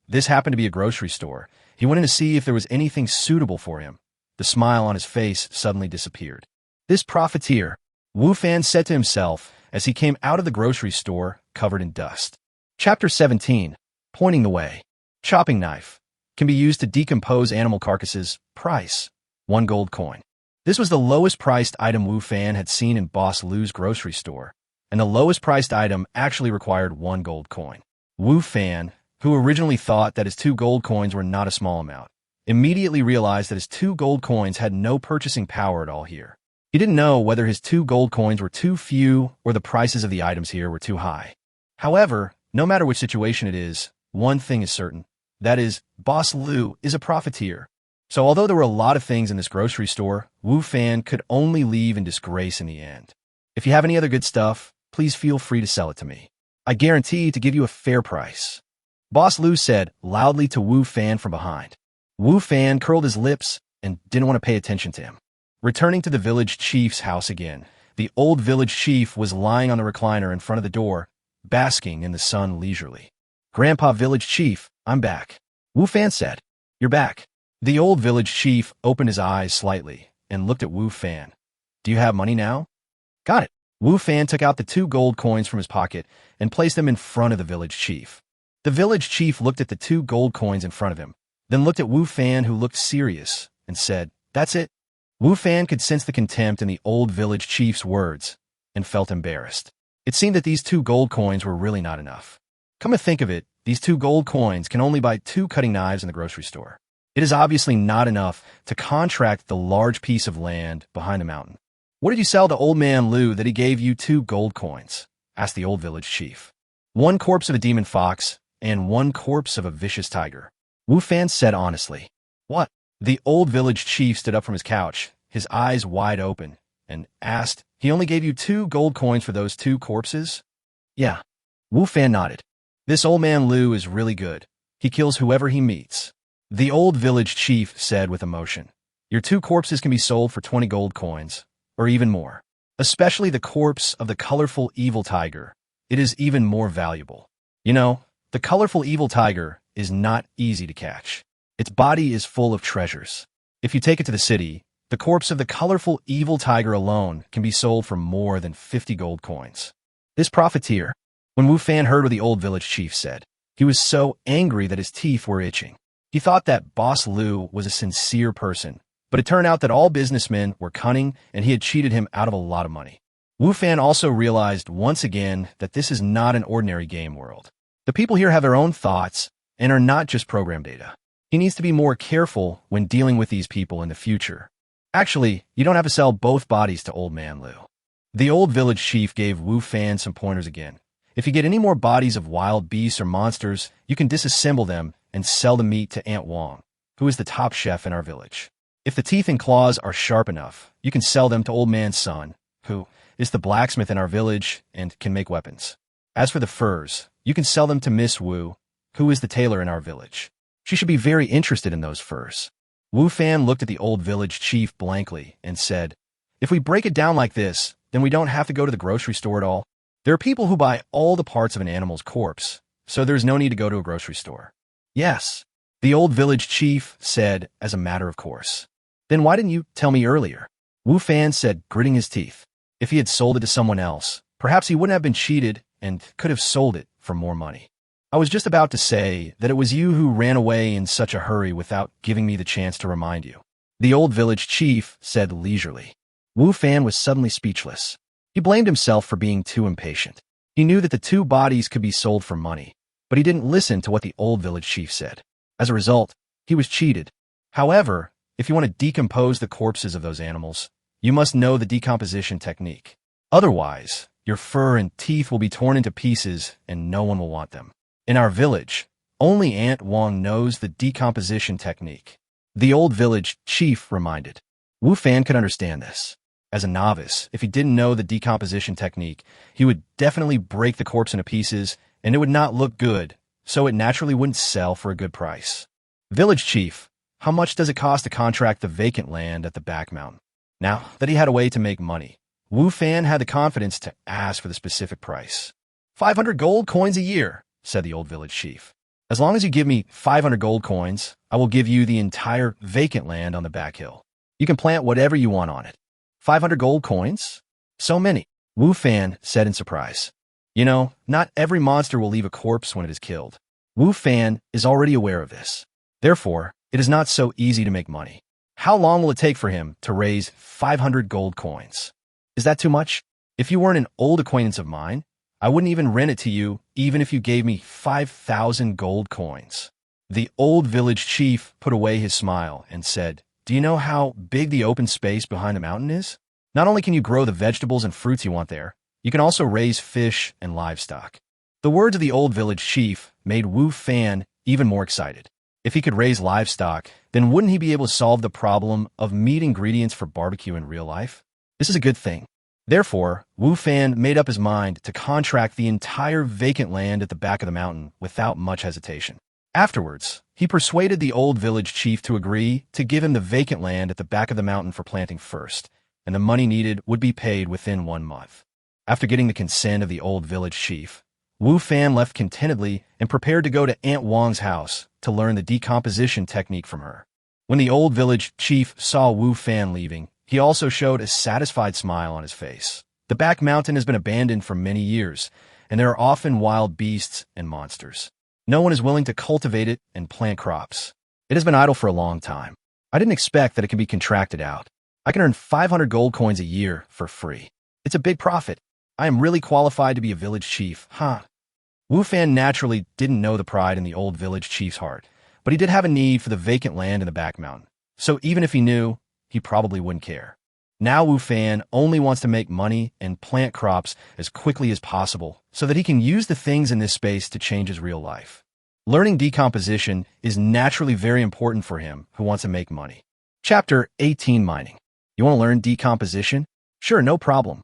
this happened to be a grocery store, he went in to see if there was anything suitable for him. The smile on his face suddenly disappeared. This profiteer, Wu Fan said to himself as he came out of the grocery store covered in dust. Chapter 17. Pointing the way. Chopping knife. Can be used to decompose animal carcasses. Price. 1 gold coin. This was the lowest priced item Wu Fan had seen in Boss Lu's grocery store, and the lowest priced item actually required 1 gold coin. Wu Fan, who originally thought that his 2 gold coins were not a small amount, immediately realized that his 2 gold coins had no purchasing power at all here. He didn't know whether his 2 gold coins were too few or the prices of the items here were too high. However, no matter which situation it is, one thing is certain. That is, Boss Liu is a profiteer. So although there were a lot of things in this grocery store, Wu Fan could only leave in disgrace in the end. If you have any other good stuff, please feel free to sell it to me. I guarantee to give you a fair price. Boss Liu said loudly to Wu Fan from behind. Wu Fan curled his lips and didn't want to pay attention to him. Returning to the village chief's house again, the old village chief was lying on the recliner in front of the door, basking in the sun leisurely. Grandpa Village Chief, I'm back. Wu Fan said. You're back. The old village chief opened his eyes slightly and looked at Wu Fan. Do you have money now? Got it. Wu Fan took out the 2 gold coins from his pocket and placed them in front of the village chief. The village chief looked at the 2 gold coins in front of him, then looked at Wu Fan, who looked serious, and said, That's it? Wu Fan could sense the contempt in the old village chief's words and felt embarrassed. It seemed that these 2 gold coins were really not enough. Come to think of it, these 2 gold coins can only buy 2 cutting knives in the grocery store. It is obviously not enough to contract the large piece of land behind the mountain. What did you sell to old man Liu that he gave you 2 gold coins? Asked the old village chief. 1 corpse of a demon fox and 1 corpse of a vicious tiger. Wu Fan said honestly. What? The old village chief stood up from his couch, his eyes wide open, and asked, He only gave you 2 gold coins for those 2 corpses? Yeah. Wu Fan nodded. This old man Liu is really good. He kills whoever he meets. The old village chief said with emotion. Your 2 corpses can be sold for 20 gold coins, or even more. Especially the corpse of the colorful evil tiger. It is even more valuable. You know, the colorful evil tiger is not easy to catch. Its body is full of treasures. If you take it to the city, the corpse of the colorful evil tiger alone can be sold for more than 50 gold coins. This profiteer, when Wu Fan heard what the old village chief said, he was so angry that his teeth were itching. He thought that Boss Liu was a sincere person, but it turned out that all businessmen were cunning and he had cheated him out of a lot of money. Wu Fan also realized once again that this is not an ordinary game world. The people here have their own thoughts and are not just program data. He needs to be more careful when dealing with these people in the future. Actually, you don't have to sell both bodies to old man Liu. The old village chief gave Wu Fan some pointers again. If you get any more bodies of wild beasts or monsters, you can disassemble them and sell the meat to Aunt Wong, who is the top chef in our village. If the teeth and claws are sharp enough, you can sell them to old man Sun, who is the blacksmith in our village and can make weapons. As for the furs, you can sell them to Miss Wu, who is the tailor in our village. She should be very interested in those furs. Wu Fan looked at the old village chief blankly and said, If we break it down like this, then we don't have to go to the grocery store at all. There are people who buy all the parts of an animal's corpse, so there's no need to go to a grocery store. Yes, the old village chief said as a matter of course. Then why didn't you tell me earlier? Wu Fan said, gritting his teeth. If he had sold it to someone else, perhaps he wouldn't have been cheated and could have sold it for more money. I was just about to say that it was you who ran away in such a hurry without giving me the chance to remind you. The old village chief said leisurely. Wu Fan was suddenly speechless. He blamed himself for being too impatient. He knew that the 2 bodies could be sold for money, but he didn't listen to what the old village chief said. As a result, he was cheated. However, if you want to decompose the corpses of those animals, you must know the decomposition technique. Otherwise, your fur and teeth will be torn into pieces and no one will want them. In our village, only Aunt Wong knows the decomposition technique. The old village chief reminded. Wu Fan could understand this. As a novice, if he didn't know the decomposition technique, he would definitely break the corpse into pieces and it would not look good, so it naturally wouldn't sell for a good price. Village chief, how much does it cost to contract the vacant land at the back mountain? Now that he had a way to make money, Wu Fan had the confidence to ask for the specific price. 500 gold coins a year, said the old village chief. As long as you give me 500 gold coins, I will give you the entire vacant land on the back hill. You can plant whatever you want on it. 500 gold coins? So many, Wu Fan said in surprise. You know, not every monster will leave a corpse when it is killed. Wu Fan is already aware of this. Therefore, it is not so easy to make money. How long will it take for him to raise 500 gold coins? Is that too much? If you weren't an old acquaintance of mine, I wouldn't even rent it to you even if you gave me 5,000 gold coins. The old village chief put away his smile and said, "Do you know how big the open space behind the mountain is? Not only can you grow the vegetables and fruits you want there, you can also raise fish and livestock." The words of the old village chief made Wu Fan even more excited. If he could raise livestock, then wouldn't he be able to solve the problem of meat ingredients for barbecue in real life? This is a good thing. Therefore, Wu Fan made up his mind to contract the entire vacant land at the back of the mountain without much hesitation. Afterwards, he persuaded the old village chief to agree to give him the vacant land at the back of the mountain for planting first, and the money needed would be paid within 1 month. After getting the consent of the old village chief, Wu Fan left contentedly and prepared to go to Aunt Wang's house to learn the decomposition technique from her. When the old village chief saw Wu Fan leaving, he also showed a satisfied smile on his face. The back mountain has been abandoned for many years, and there are often wild beasts and monsters. No one is willing to cultivate it and plant crops. It has been idle for a long time. I didn't expect that it can be contracted out. I can earn 500 gold coins a year for free. It's a big profit. I am really qualified to be a village chief, huh? Wu Fan naturally didn't know the pride in the old village chief's heart, but he did have a need for the vacant land in the back mountain. So even if he knew, he probably wouldn't care. Now Wu Fan only wants to make money and plant crops as quickly as possible so that he can use the things in this space to change his real life. Learning decomposition is naturally very important for him who wants to make money. Chapter 18 Mining. You want to learn decomposition? Sure, no problem.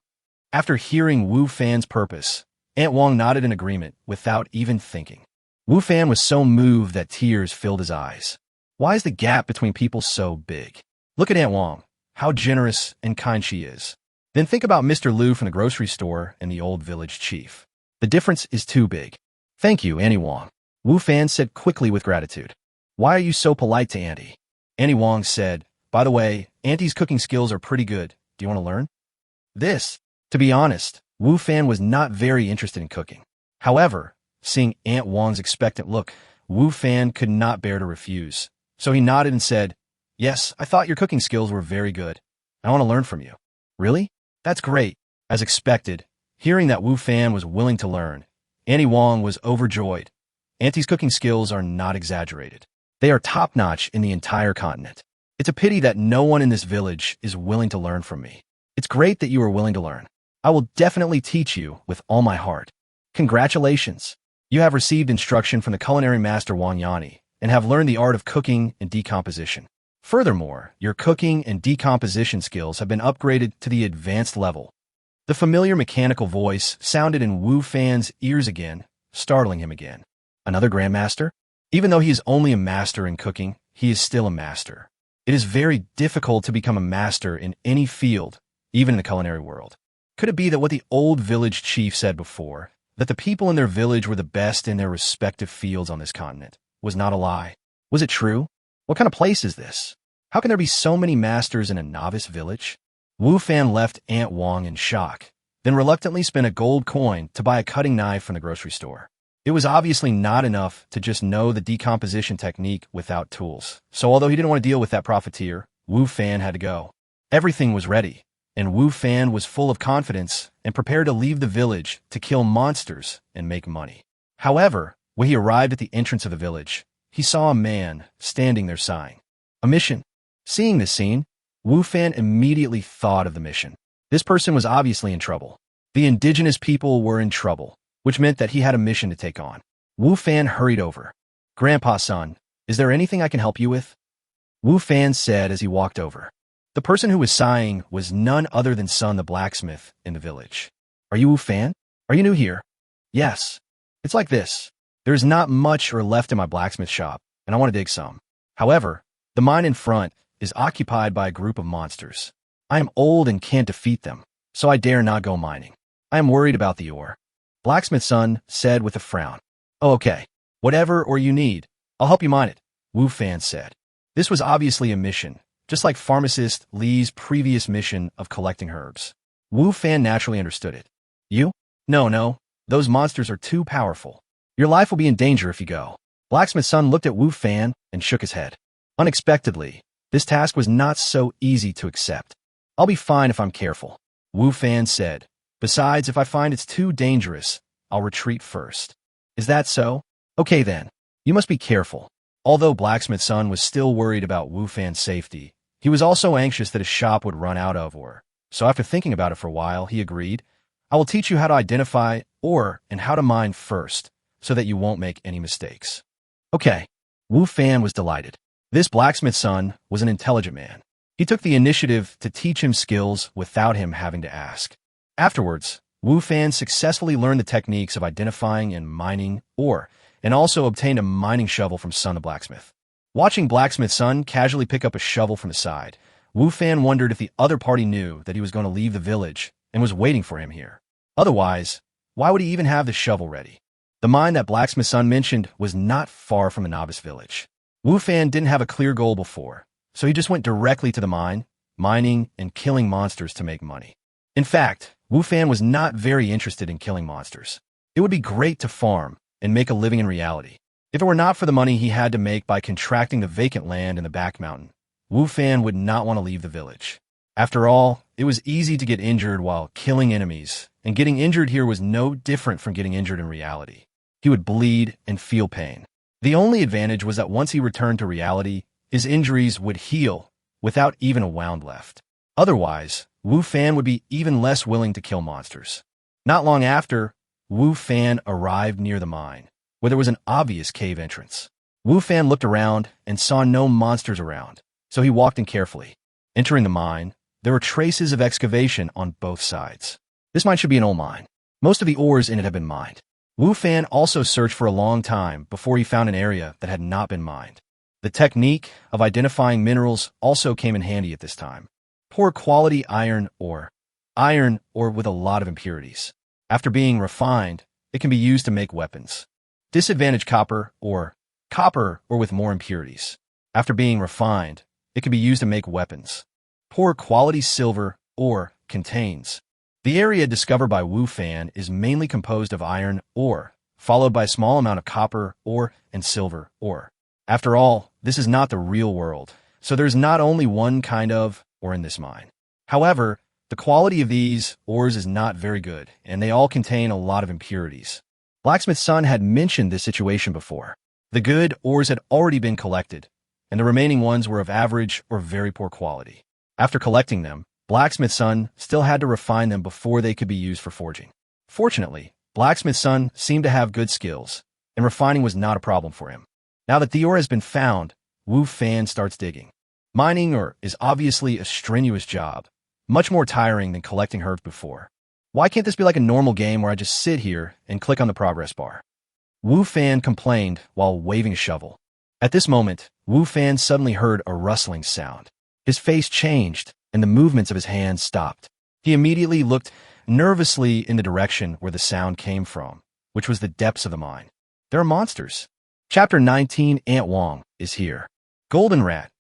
After hearing Wu Fan's purpose, Aunt Wang nodded in agreement without even thinking. Wu Fan was so moved that tears filled his eyes. Why is the gap between people so big? Look at Aunt Wang. How generous and kind she is. Then think about Mr. Liu from the grocery store and the old village chief. The difference is too big. Thank you, Auntie Wang. Wu Fan said quickly with gratitude. Why are you so polite to Auntie? Auntie Wang said, by the way, Auntie's cooking skills are pretty good. Do you want to learn? To be honest, Wu Fan was not very interested in cooking. However, seeing Aunt Wang's expectant look, Wu Fan could not bear to refuse. So he nodded and said, yes, I thought your cooking skills were very good. I want to learn from you. Really? That's great. As expected, hearing that Wu Fan was willing to learn, Auntie Wang was overjoyed. Auntie's cooking skills are not exaggerated. They are top-notch in the entire continent. It's a pity that no one in this village is willing to learn from me. It's great that you are willing to learn. I will definitely teach you with all my heart. Congratulations. You have received instruction from the culinary master Wang Yani and have learned the art of cooking and decomposition. Furthermore, your cooking and decomposition skills have been upgraded to the advanced level. The familiar mechanical voice sounded in Wu Fan's ears again, startling him again. Another grandmaster? Even though he is only a master in cooking, he is still a master. It is very difficult to become a master in any field, even in the culinary world. Could it be that what the old village chief said before, that the people in their village were the best in their respective fields on this continent, was not a lie? Was it true? What kind of place is this? How can there be so many masters in a novice village? Wu Fan left Aunt Wang in shock, then reluctantly spent a gold coin to buy a cutting knife from the grocery store. It was obviously not enough to just know the decomposition technique without tools. So although he didn't want to deal with that profiteer, Wu Fan had to go. Everything was ready, and Wu Fan was full of confidence and prepared to leave the village to kill monsters and make money. However, when he arrived at the entrance of the village, he saw a man standing there sighing. A mission. Seeing this scene, Wu Fan immediately thought of the mission. This person was obviously in trouble. The indigenous people were in trouble, which meant that he had a mission to take on. Wu Fan hurried over. Grandpa-son, is there anything I can help you with? Wu Fan said as he walked over. The person who was sighing was none other than Sun the blacksmith in the village. Are you Wu Fan? Are you new here? Yes. It's like this. There's not much left in my blacksmith shop, and I want to dig some. However, the mine in front is occupied by a group of monsters. I am old and can't defeat them, so I dare not go mining. I am worried about the ore. Blacksmith's son said with a frown. Oh, okay. Whatever ore you need, I'll help you mine it, Wu Fan said. This was obviously a mission, just like pharmacist Li's previous mission of collecting herbs. Wu Fan naturally understood it. You? No, those monsters are too powerful. Your life will be in danger if you go. Blacksmith's son looked at Wu Fan and shook his head. Unexpectedly, this task was not so easy to accept. I'll be fine if I'm careful, Wu Fan said. Besides, if I find it's too dangerous, I'll retreat first. Is that so? Okay then. You must be careful. Although Blacksmith's son was still worried about Wu Fan's safety, he was also anxious that his shop would run out of ore. So after thinking about it for a while, he agreed, I will teach you how to identify ore and how to mine first, so that you won't make any mistakes. Okay. Wu Fan was delighted. This blacksmith's son was an intelligent man. He took the initiative to teach him skills without him having to ask. Afterwards, Wu Fan successfully learned the techniques of identifying and mining ore, and also obtained a mining shovel from Son the blacksmith. Watching Blacksmith's son casually pick up a shovel from the side, Wu Fan wondered if the other party knew that he was going to leave the village and was waiting for him here. Otherwise, why would he even have the shovel ready? The mine that Blacksmith's son mentioned was not far from a novice village. Wu Fan didn't have a clear goal before, so he just went directly to the mine, mining and killing monsters to make money. In fact, Wu Fan was not very interested in killing monsters. It would be great to farm and make a living in reality. If it were not for the money he had to make by contracting the vacant land in the back mountain, Wu Fan would not want to leave the village. After all, it was easy to get injured while killing enemies, and getting injured here was no different from getting injured in reality. He would bleed and feel pain. The only advantage was that once he returned to reality, his injuries would heal without even a wound left. Otherwise, Wu Fan would be even less willing to kill monsters. Not long after, Wu Fan arrived near the mine, where there was an obvious cave entrance. Wu Fan looked around and saw no monsters around, so he walked in carefully. Entering the mine, there were traces of excavation on both sides. This mine should be an old mine. Most of the ores in it have been mined. Wu Fan also searched for a long time before he found an area that had not been mined. The technique of identifying minerals also came in handy at this time. Poor quality iron ore with a lot of impurities. After being refined, it can be used to make weapons. Disadvantaged copper ore with more impurities. After being refined, it can be used to make weapons. Poor quality silver ore contains. The area discovered by Wu Fan is mainly composed of iron ore, followed by a small amount of copper ore and silver ore. After all, this is not the real world, so there's not only one kind of ore in this mine. However, the quality of these ores is not very good, and they all contain a lot of impurities. Blacksmith's son had mentioned this situation before. The good ores had already been collected, and the remaining ones were of average or very poor quality. After collecting them, Blacksmith's son still had to refine them before they could be used for forging. Fortunately, Blacksmith's son seemed to have good skills, and refining was not a problem for him. Now that the ore has been found, Wu Fan starts digging. Mining ore is obviously a strenuous job, much more tiring than collecting herbs before. Why can't this be like a normal game where I just sit here and click on the progress bar? Wu Fan complained while waving a shovel. At this moment, Wu Fan suddenly heard a rustling sound. His face changed, and the movements of his hands stopped. He immediately looked nervously in the direction where the sound came from, which was the depths of the mine. There are monsters. Chapter 19, Ant Wong, is here. Golden Rat,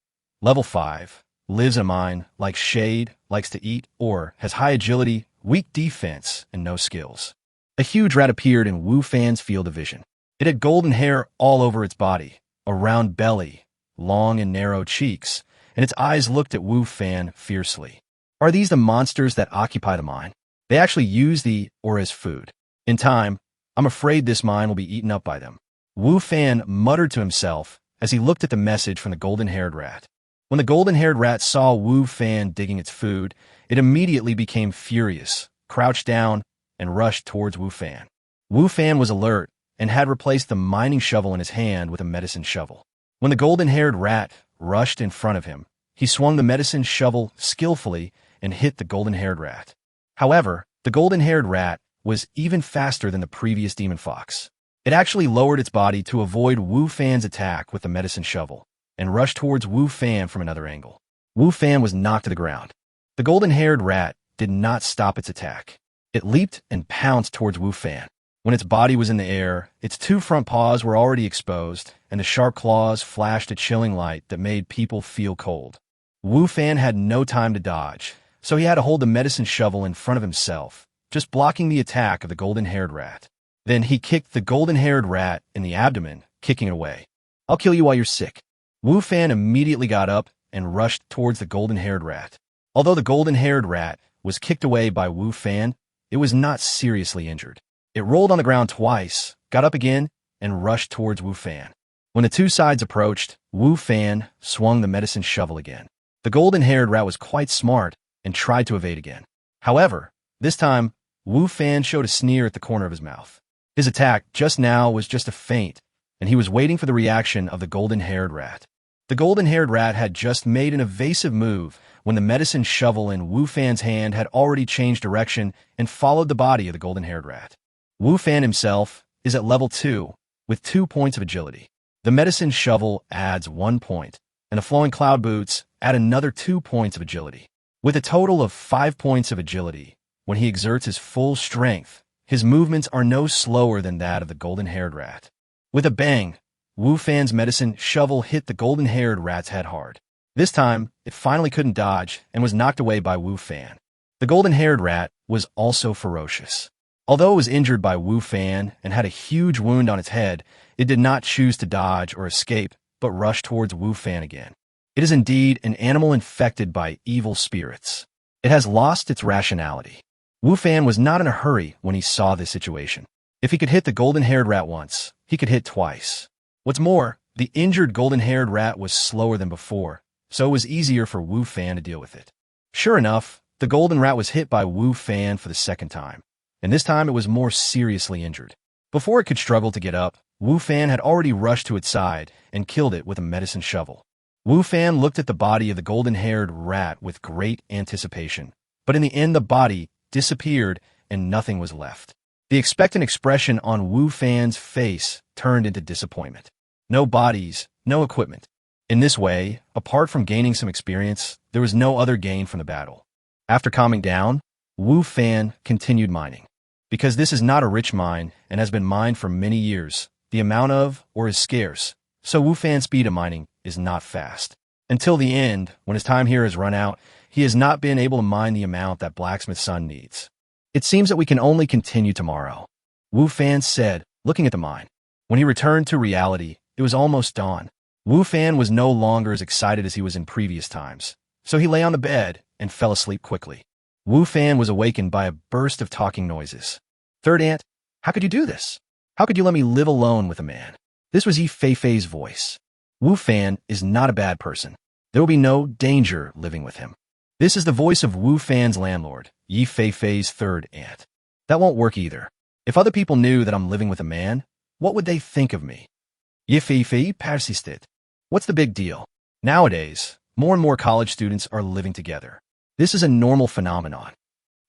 level 5, lives in a mine, likes shade, likes to eat, or has high agility, weak defense, and no skills. A huge rat appeared in Wu Fan's field of vision. It had golden hair all over its body, a round belly, long and narrow cheeks, and its eyes looked at Wu Fan fiercely. Are these the monsters that occupy the mine? They actually use the ore as food. In time, I'm afraid this mine will be eaten up by them. Wu Fan muttered to himself as he looked at the message from the golden-haired rat. When the golden-haired rat saw Wu Fan digging its food, it immediately became furious, crouched down, and rushed towards Wu Fan. Wu Fan was alert and had replaced the mining shovel in his hand with a medicine shovel. When the golden-haired rat rushed in front of him, he swung the medicine shovel skillfully and hit the golden-haired rat. However, the golden-haired rat was even faster than the previous demon fox. It actually lowered its body to avoid Wu Fan's attack with the medicine shovel and rushed towards Wu Fan from another angle. Wu Fan was knocked to the ground. The golden-haired rat did not stop its attack. It leaped and pounced towards Wu Fan. When its body was in the air, its two front paws were already exposed, and the sharp claws flashed a chilling light that made people feel cold. Wu Fan had no time to dodge, so he had to hold the medicine shovel in front of himself, just blocking the attack of the golden-haired rat. Then he kicked the golden-haired rat in the abdomen, kicking it away. I'll kill you while you're sick. Wu Fan immediately got up and rushed towards the golden-haired rat. Although the golden-haired rat was kicked away by Wu Fan, it was not seriously injured. It rolled on the ground twice, got up again, and rushed towards Wu Fan. When the two sides approached, Wu Fan swung the medicine shovel again. The golden-haired rat was quite smart and tried to evade again. However, this time, Wu Fan showed a sneer at the corner of his mouth. His attack just now was just a feint, and he was waiting for the reaction of the golden-haired rat. The golden-haired rat had just made an evasive move when the medicine shovel in Wu Fan's hand had already changed direction and followed the body of the golden-haired rat. Wu Fan himself is at level 2 with 2 points of agility. The medicine shovel adds 1 point, and the flowing cloud boots add another 2 points of agility. With a total of 5 points of agility, when he exerts his full strength, his movements are no slower than that of the golden-haired rat. With a bang, Wu Fan's medicine shovel hit the golden-haired rat's head hard. This time, it finally couldn't dodge and was knocked away by Wu Fan. The golden-haired rat was also ferocious. Although it was injured by Wu Fan and had a huge wound on its head, it did not choose to dodge or escape, but rushed towards Wu Fan again. It is indeed an animal infected by evil spirits. It has lost its rationality. Wu Fan was not in a hurry when he saw this situation. If he could hit the golden-haired rat once, he could hit twice. What's more, the injured golden-haired rat was slower than before, so it was easier for Wu Fan to deal with it. Sure enough, the golden rat was hit by Wu Fan for the second time, and this time it was more seriously injured. Before it could struggle to get up, Wu Fan had already rushed to its side and killed it with a medicine shovel. Wu Fan looked at the body of the golden-haired rat with great anticipation, but in the end the body disappeared and nothing was left. The expectant expression on Wu Fan's face turned into disappointment. No bodies, no equipment. In this way, apart from gaining some experience, there was no other gain from the battle. After calming down, Wu Fan continued mining. Because this is not a rich mine and has been mined for many years, the amount of ore is scarce, so Wu Fan's speed of mining is not fast. Until the end, when his time here has run out, he has not been able to mine the amount that Blacksmith's son needs. It seems that we can only continue tomorrow, Wu Fan said, looking at the mine. When he returned to reality, it was almost dawn. Wu Fan was no longer as excited as he was in previous times, so he lay on the bed and fell asleep quickly. Wu Fan was awakened by a burst of talking noises. Third Ant, how could you do this? How could you let me live alone with a man? This was Yi Fei-Fei's voice. Wu Fan is not a bad person. There will be no danger living with him. This is the voice of Wu Fan's landlord, Yi Fei-Fei's third aunt. That won't work either. If other people knew that I'm living with a man, what would they think of me? Yi Fei-Fei persisted. What's the big deal? Nowadays, more and more college students are living together. This is a normal phenomenon.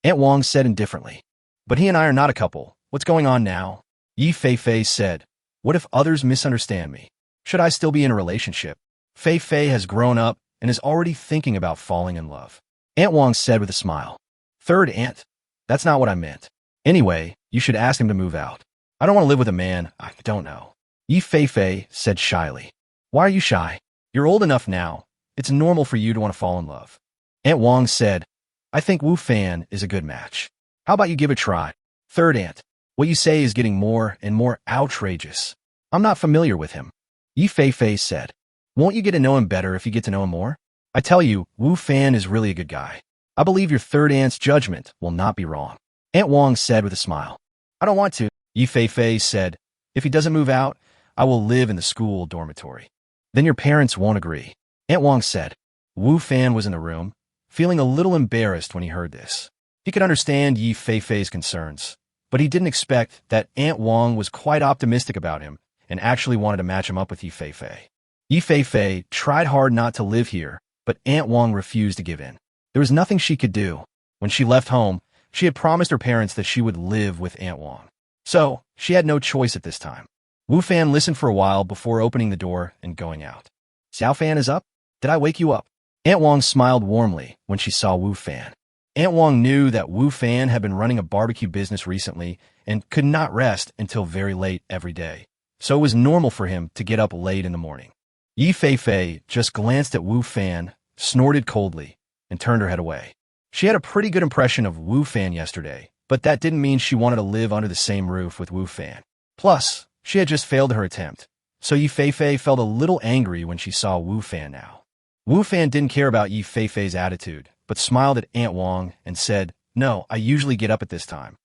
Aunt Wang said indifferently. But he and I are not a couple. What's going on now? Yi Fei-Fei said. What if others misunderstand me? Should I still be in a relationship? Fei-Fei has grown up and is already thinking about falling in love. Aunt Wang said with a smile. Third aunt, that's not what I meant. Anyway, you should ask him to move out. I don't want to live with a man I don't know. Yi Fei-Fei said shyly. Why are you shy? You're old enough now. It's normal for you to want to fall in love. Aunt Wang said, I think Wu Fan is a good match. How about you give it a try? Third aunt, what you say is getting more and more outrageous. I'm not familiar with him. Yi Fei-Fei said, won't you get to know him better if you get to know him more? I tell you, Wu Fan is really a good guy. I believe your third aunt's judgment will not be wrong. Aunt Wang said with a smile. I don't want to. Yi Fei-Fei said, if he doesn't move out, I will live in the school dormitory. Then your parents won't agree. Aunt Wang said. Wu Fan was in the room, feeling a little embarrassed when he heard this. He could understand Yi Fei-Fei's concerns, but he didn't expect that Aunt Wang was quite optimistic about him and actually wanted to match him up with Yi Fei-Fei. Yi Fei-Fei tried hard not to live here, but Aunt Wang refused to give in. There was nothing she could do. When she left home, she had promised her parents that she would live with Aunt Wang. So, she had no choice at this time. Wu Fan listened for a while before opening the door and going out. Xiao Fan is up? Did I wake you up? Aunt Wang smiled warmly when she saw Wu Fan. Aunt Wang knew that Wu Fan had been running a barbecue business recently and could not rest until very late every day, so it was normal for him to get up late in the morning. Yi Fei-Fei just glanced at Wu Fan, snorted coldly, and turned her head away. She had a pretty good impression of Wu Fan yesterday, but that didn't mean she wanted to live under the same roof with Wu Fan. Plus, she had just failed her attempt, so Yi Fei-Fei felt a little angry when she saw Wu Fan now. Wu Fan didn't care about Yi Fei-Fei's attitude, but smiled at Aunt Wang and said, No, I usually get up at this time.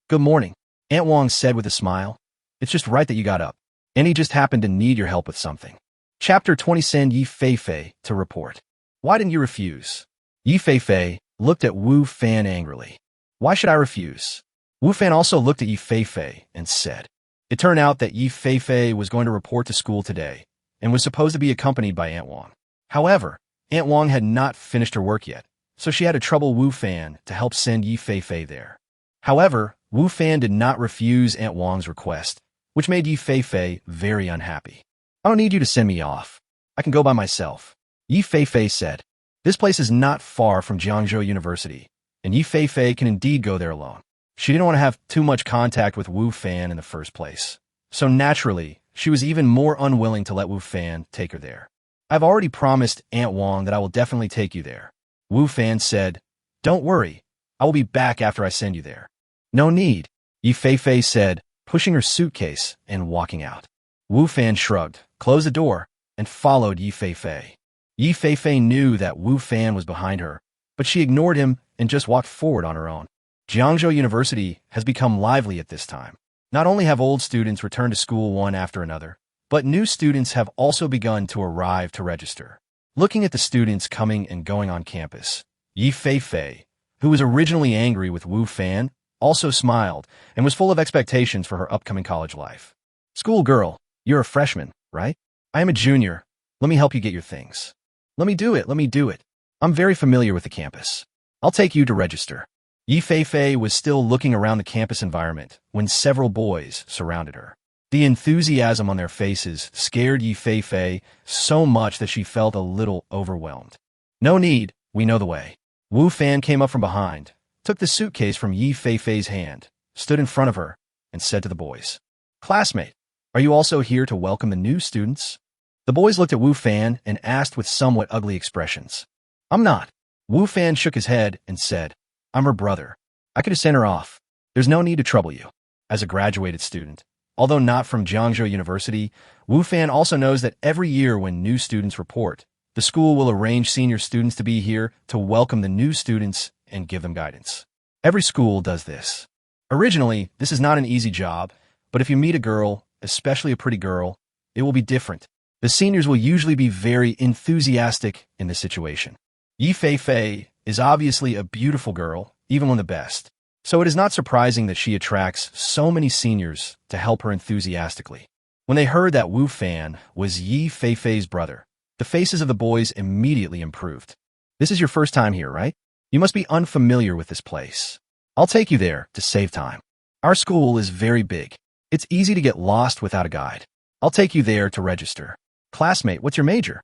Good morning, Aunt Wang said with a smile. It's just right that you got up. and he just happened to need your help with something. Chapter 20. Send Yi Feifei to report. Why didn't you refuse? Yi Feifei looked at Wu Fan angrily. Why should I refuse? Wu Fan also looked at Yi Feifei and said. It turned out that Yi Feifei was going to report to school today and was supposed to be accompanied by Aunt Wang. However, Aunt Wang had not finished her work yet, so she had to trouble Wu Fan to help send Yi Feifei there. However, Wu Fan did not refuse Aunt Wang's request, which made Yi Feifei very unhappy. I don't need you to send me off. I can go by myself. Yi Feifei said. This place is not far from Jiangzhou University, and Yi Feifei can indeed go there alone. She didn't want to have too much contact with Wu Fan in the first place, so naturally, she was even more unwilling to let Wu Fan take her there. I've already promised Aunt Wang that I will definitely take you there. Wu Fan said, Don't worry, I will be back after I send you there. No need, Yi Feifei said, pushing her suitcase and walking out. Wu Fan shrugged, closed the door, and followed Yi Feifei. Yi Feifei knew that Wu Fan was behind her, but she ignored him and just walked forward on her own. Jiangzhou University has become lively at this time. Not only have old students returned to school one after another, but new students have also begun to arrive to register. Looking at the students coming and going on campus, Yi Feifei, who was originally angry with Wu Fan, also smiled and was full of expectations for her upcoming college life. Schoolgirl, you're a freshman, right? I am a junior. Let me help you get your things. Let me do it. I'm very familiar with the campus. I'll take you to register. Yi Feifei was still looking around the campus environment when several boys surrounded her. The enthusiasm on their faces scared Yi Feifei so much that she felt a little overwhelmed. No need, we know the way. Wu Fan came up from behind, took the suitcase from Yi Feifei's hand, stood in front of her, and said to the boys, Classmate, are you also here to welcome the new students? The boys looked at Wu Fan and asked with somewhat ugly expressions. I'm not. Wu Fan shook his head and said, I'm her brother. I could have sent her off. There's no need to trouble you. As a graduated student, although not from Jiangzhou University, Wu Fan also knows that every year when new students report, the school will arrange senior students to be here to welcome the new students and give them guidance. Every school does this. Originally, this is not an easy job, but if you meet a girl, especially a pretty girl, it will be different. The seniors will usually be very enthusiastic in this situation. Yi Feifei is obviously a beautiful girl, even one of the best, so it is not surprising that she attracts so many seniors to help her enthusiastically. When they heard that Wu Fan was Yi Feifei's brother, the faces of the boys immediately improved. This is your first time here, right? You must be unfamiliar with this place. I'll take you there to save time. Our school is very big. It's easy to get lost without a guide. I'll take you there to register. Classmate, what's your major?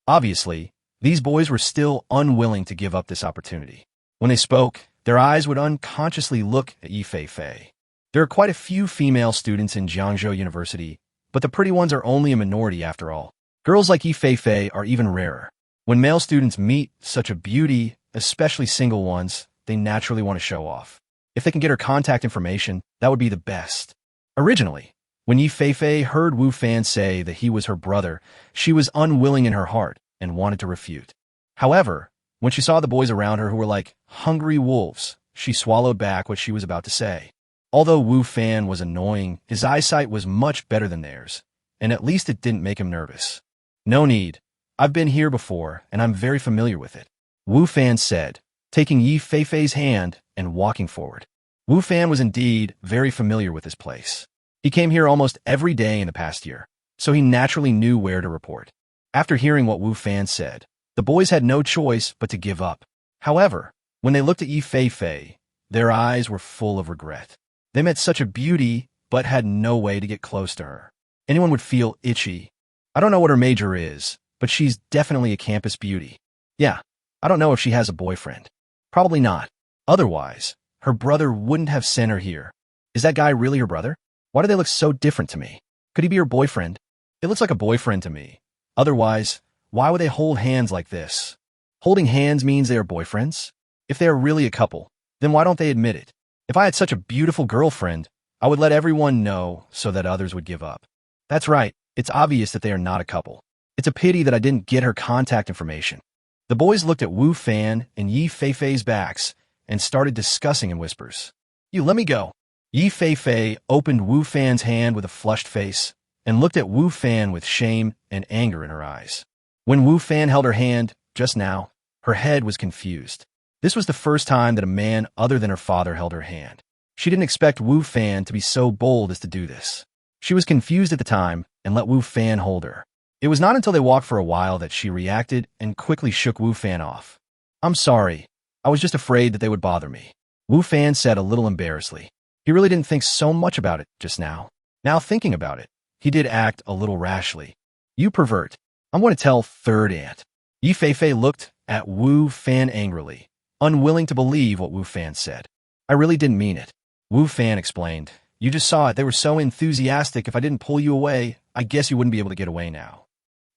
Obviously, these boys were still unwilling to give up this opportunity. When they spoke, their eyes would unconsciously look at Yi Feifei. There are quite a few female students in Jiangzhou University, but the pretty ones are only a minority after all. Girls like Yi Feifei are even rarer. When male students meet such a beauty, especially single ones, they naturally want to show off. If they can get her contact information, that would be the best. Originally, when Yi Feifei heard Wu Fan say that he was her brother, she was unwilling in her heart and wanted to refute. However, when she saw the boys around her who were like hungry wolves, she swallowed back what she was about to say. Although Wu Fan was annoying, his eyesight was much better than theirs, and at least it didn't make him nervous. No need. I've been here before, and I'm very familiar with it, Wu Fan said, taking Yi Feifei's hand and walking forward. Wu Fan was indeed very familiar with this place. He came here almost every day in the past year, so he naturally knew where to report. After hearing what Wu Fan said, the boys had no choice but to give up. However, when they looked at Yi Feifei, their eyes were full of regret. They met such a beauty, but had no way to get close to her. Anyone would feel itchy. I don't know what her major is, but she's definitely a campus beauty. Yeah, I don't know if she has a boyfriend. Probably not. Otherwise, her brother wouldn't have sent her here. Is that guy really her brother? Why do they look so different to me? Could he be her boyfriend? It looks like a boyfriend to me. Otherwise, why would they hold hands like this? Holding hands means they are boyfriends? If they are really a couple, then why don't they admit it? If I had such a beautiful girlfriend, I would let everyone know so that others would give up. That's right, it's obvious that they are not a couple. It's a pity that I didn't get her contact information. The boys looked at Wu Fan and Yi Feifei's backs and started discussing in whispers. You let me go. Yi Feifei opened Wu Fan's hand with a flushed face and looked at Wu Fan with shame and anger in her eyes. When Wu Fan held her hand, just now, her head was confused. This was the first time that a man other than her father held her hand. She didn't expect Wu Fan to be so bold as to do this. She was confused at the time and let Wu Fan hold her. It was not until they walked for a while that she reacted and quickly shook Wu Fan off. "I'm sorry. I was just afraid that they would bother me," Wu Fan said a little embarrassedly. He really didn't think so much about it just now. Now thinking about it, he did act a little rashly. "You pervert. I'm going to tell third aunt." Yi Fei looked at Wu Fan angrily, unwilling to believe what Wu Fan said. "I really didn't mean it," Wu Fan explained. "You just saw it. They were so enthusiastic. If I didn't pull you away, I guess you wouldn't be able to get away now.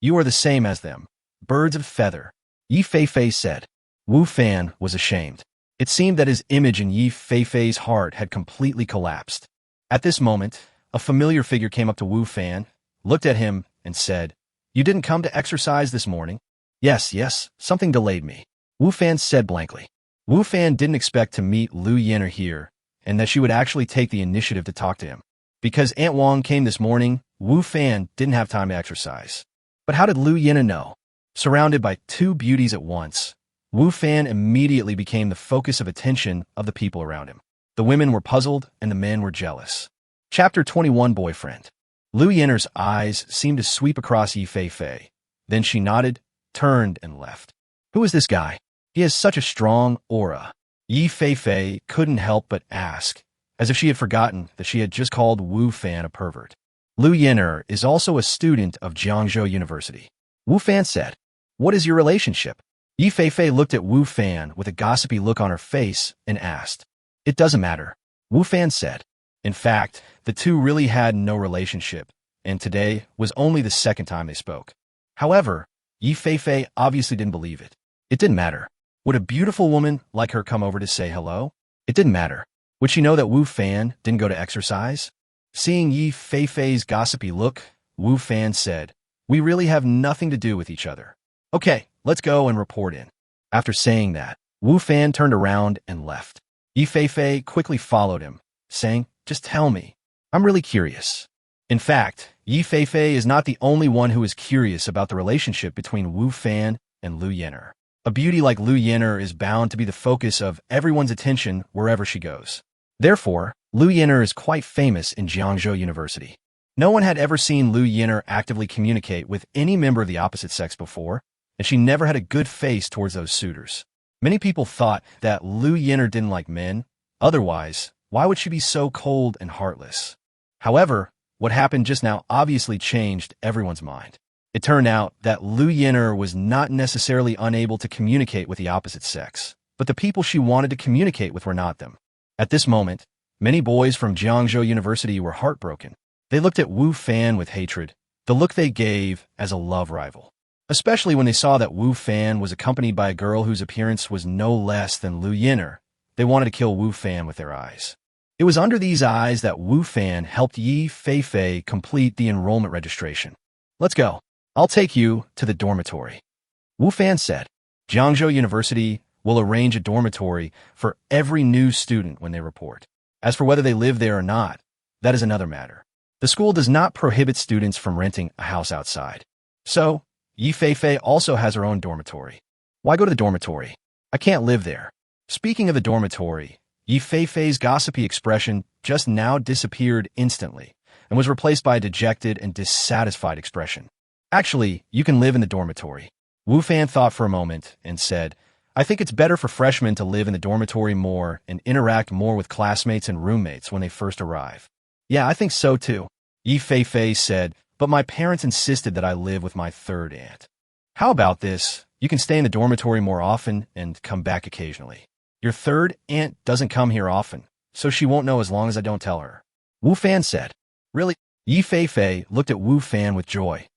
You are the same as them. Birds of feather," Yi Fei said. Wu Fan was ashamed. It seemed that his image in Yi Fei's heart had completely collapsed. At this moment, a familiar figure came up to Wu Fan, looked at him, and said, "You didn't come to exercise this morning?" Yes, something delayed me," Wu Fan said blankly. Wu Fan didn't expect to meet Lu Yin'er here, and that she would actually take the initiative to talk to him. Because Aunt Wang came this morning, Wu Fan didn't have time to exercise. But how did Lu Yin'er know? Surrounded by two beauties at once, Wu Fan immediately became the focus of attention of the people around him. The women were puzzled and the men were jealous. Chapter 21 Boyfriend. Lu Yin'er's eyes seemed to sweep across Yi Fei. Then she nodded, turned, and left. "Who is this guy? He has such a strong aura." Yi Fei couldn't help but ask, as if she had forgotten that she had just called Wu Fan a pervert. "Lu Yin'er is also a student of Jiangzhou University," Wu Fan said. "What is your relationship?" Yi Fei looked at Wu Fan with a gossipy look on her face and asked. "It doesn't matter," Wu Fan said. In fact, the two really had no relationship, and today was only the second time they spoke. However, Yi Fei obviously didn't believe it. It didn't matter. Would a beautiful woman like her come over to say hello? It didn't matter. Would she know that Wu Fan didn't go to exercise? Seeing Yi Fei's gossipy look, Wu Fan said, "We really have nothing to do with each other. Okay, let's go and report in." After saying that, Wu Fan turned around and left. Yi Fei quickly followed him, saying, "Just tell me. I'm really curious." In fact, Yi Fei is not the only one who is curious about the relationship between Wu Fan and Lu Yin'er. A beauty like Lu Yin'er is bound to be the focus of everyone's attention wherever she goes. Therefore, Lu Yin'er is quite famous in Jiangzhou University. No one had ever seen Lu Yin'er actively communicate with any member of the opposite sex before, and she never had a good face towards those suitors. Many people thought that Lu Yin'er didn't like men. Otherwise, why would she be so cold and heartless? However, what happened just now obviously changed everyone's mind. It turned out that Lu Yin'er was not necessarily unable to communicate with the opposite sex, but the people she wanted to communicate with were not them. At this moment, many boys from Jiangzhou University were heartbroken. They looked at Wu Fan with hatred, the look they gave as a love rival. Especially when they saw that Wu Fan was accompanied by a girl whose appearance was no less than Lu Yin'er. They wanted to kill Wu Fan with their eyes. It was under these eyes that Wu Fan helped Yi Fei complete the enrollment registration. "Let's go. I'll take you to the dormitory," Wu Fan said. Jiangzhou University will arrange a dormitory for every new student when they report. As for whether they live there or not, that is another matter. The school does not prohibit students from renting a house outside. So, Yi Fei also has her own dormitory. Why go to the dormitory? I can't live there. Speaking of the dormitory, Yi Fei's gossipy expression just now disappeared instantly and was replaced by a dejected and dissatisfied expression. "Actually, you can live in the dormitory." Wu Fan thought for a moment and said, "I think it's better for freshmen to live in the dormitory more and interact more with classmates and roommates when they first arrive." "Yeah, I think so too," Yi Fei said, "but my parents insisted that I live with my third aunt." "How about this? You can stay in the dormitory more often and come back occasionally. Your third aunt doesn't come here often, so she won't know as long as I don't tell her," Wu Fan said. "Really?" Yi Fei looked at Wu Fan with joy.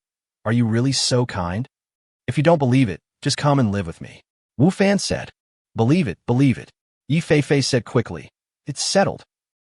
"Are you really so kind? If you don't believe it, just come and live with me," Wu Fan said. Believe it," Yi Fei said quickly. "It's settled."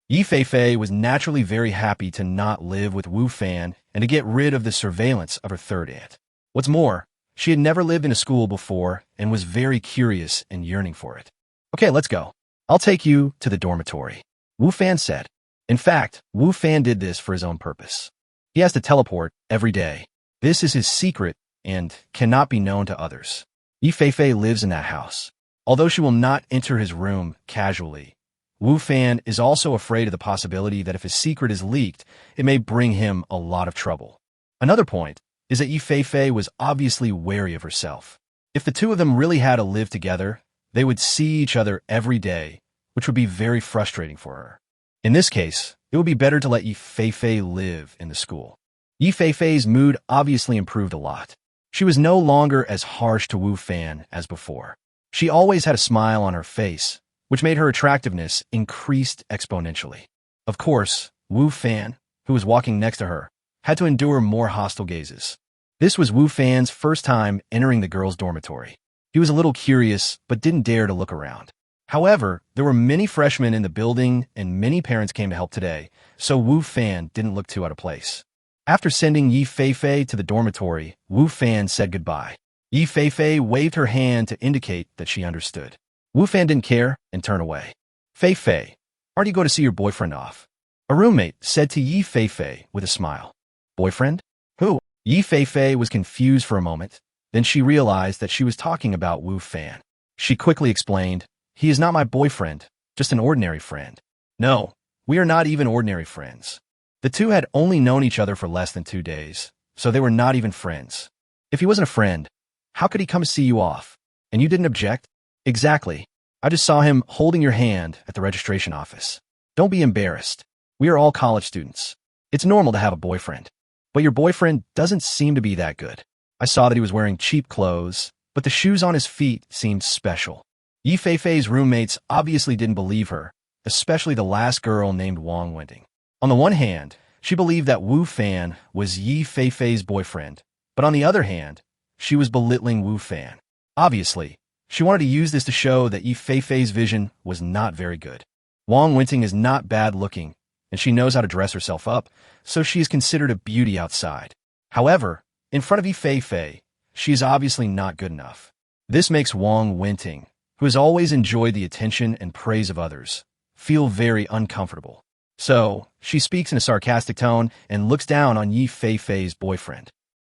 Yi Fei was naturally very happy to not live with Wu Fan and to get rid of the surveillance of her third aunt. What's more, she had never lived in a school before and was very curious and yearning for it. "Okay, let's go. I'll take you to the dormitory," Wu Fan said. In fact, Wu Fan did this for his own purpose. He has to teleport every day. This is his secret and cannot be known to others. Yi Feifei lives in that house. Although she will not enter his room casually, Wu Fan is also afraid of the possibility that if his secret is leaked, it may bring him a lot of trouble. Another point is that Yi Feifei was obviously wary of herself. If the two of them really had to live together, they would see each other every day, which would be very frustrating for her. In this case, it would be better to let Yi Feifei live in the school. Yi Feifei's mood obviously improved a lot. She was no longer as harsh to Wu Fan as before. She always had a smile on her face, which made her attractiveness increased exponentially. Of course, Wu Fan, who was walking next to her, had to endure more hostile gazes. This was Wu Fan's first time entering the girls' dormitory. He was a little curious, but didn't dare to look around. However, there were many freshmen in the building and many parents came to help today, so Wu Fan didn't look too out of place. After sending Yi Feifei to the dormitory, Wu Fan said goodbye. Yi Feifei waved her hand to indicate that she understood. Wu Fan didn't care and turned away. Feifei, aren't you going to see your boyfriend off? A roommate said to Yi Feifei with a smile. Boyfriend? Who? Yi Feifei was confused for a moment. Then she realized that she was talking about Wu Fan. She quickly explained, he is not my boyfriend, just an ordinary friend. No, we are not even ordinary friends. The two had only known each other for less than 2 days, so they were not even friends. If he wasn't a friend, how could he come see you off? And you didn't object? Exactly. I just saw him holding your hand at the registration office. Don't be embarrassed. We are all college students. It's normal to have a boyfriend. But your boyfriend doesn't seem to be that good. I saw that he was wearing cheap clothes, but the shoes on his feet seemed special. Yi Feifei's roommates obviously didn't believe her, especially the last girl named Wang Wenting. On the one hand, she believed that Wu Fan was Yi Feifei's boyfriend, but on the other hand, she was belittling Wu Fan. Obviously, she wanted to use this to show that Yi Feifei's vision was not very good. Wang Wenting is not bad looking, and she knows how to dress herself up, so she is considered a beauty outside. However, in front of Yi Feifei, she is obviously not good enough. This makes Wang Wenting, who has always enjoyed the attention and praise of others, feel very uncomfortable. So, she speaks in a sarcastic tone and looks down on Yi Feifei's boyfriend.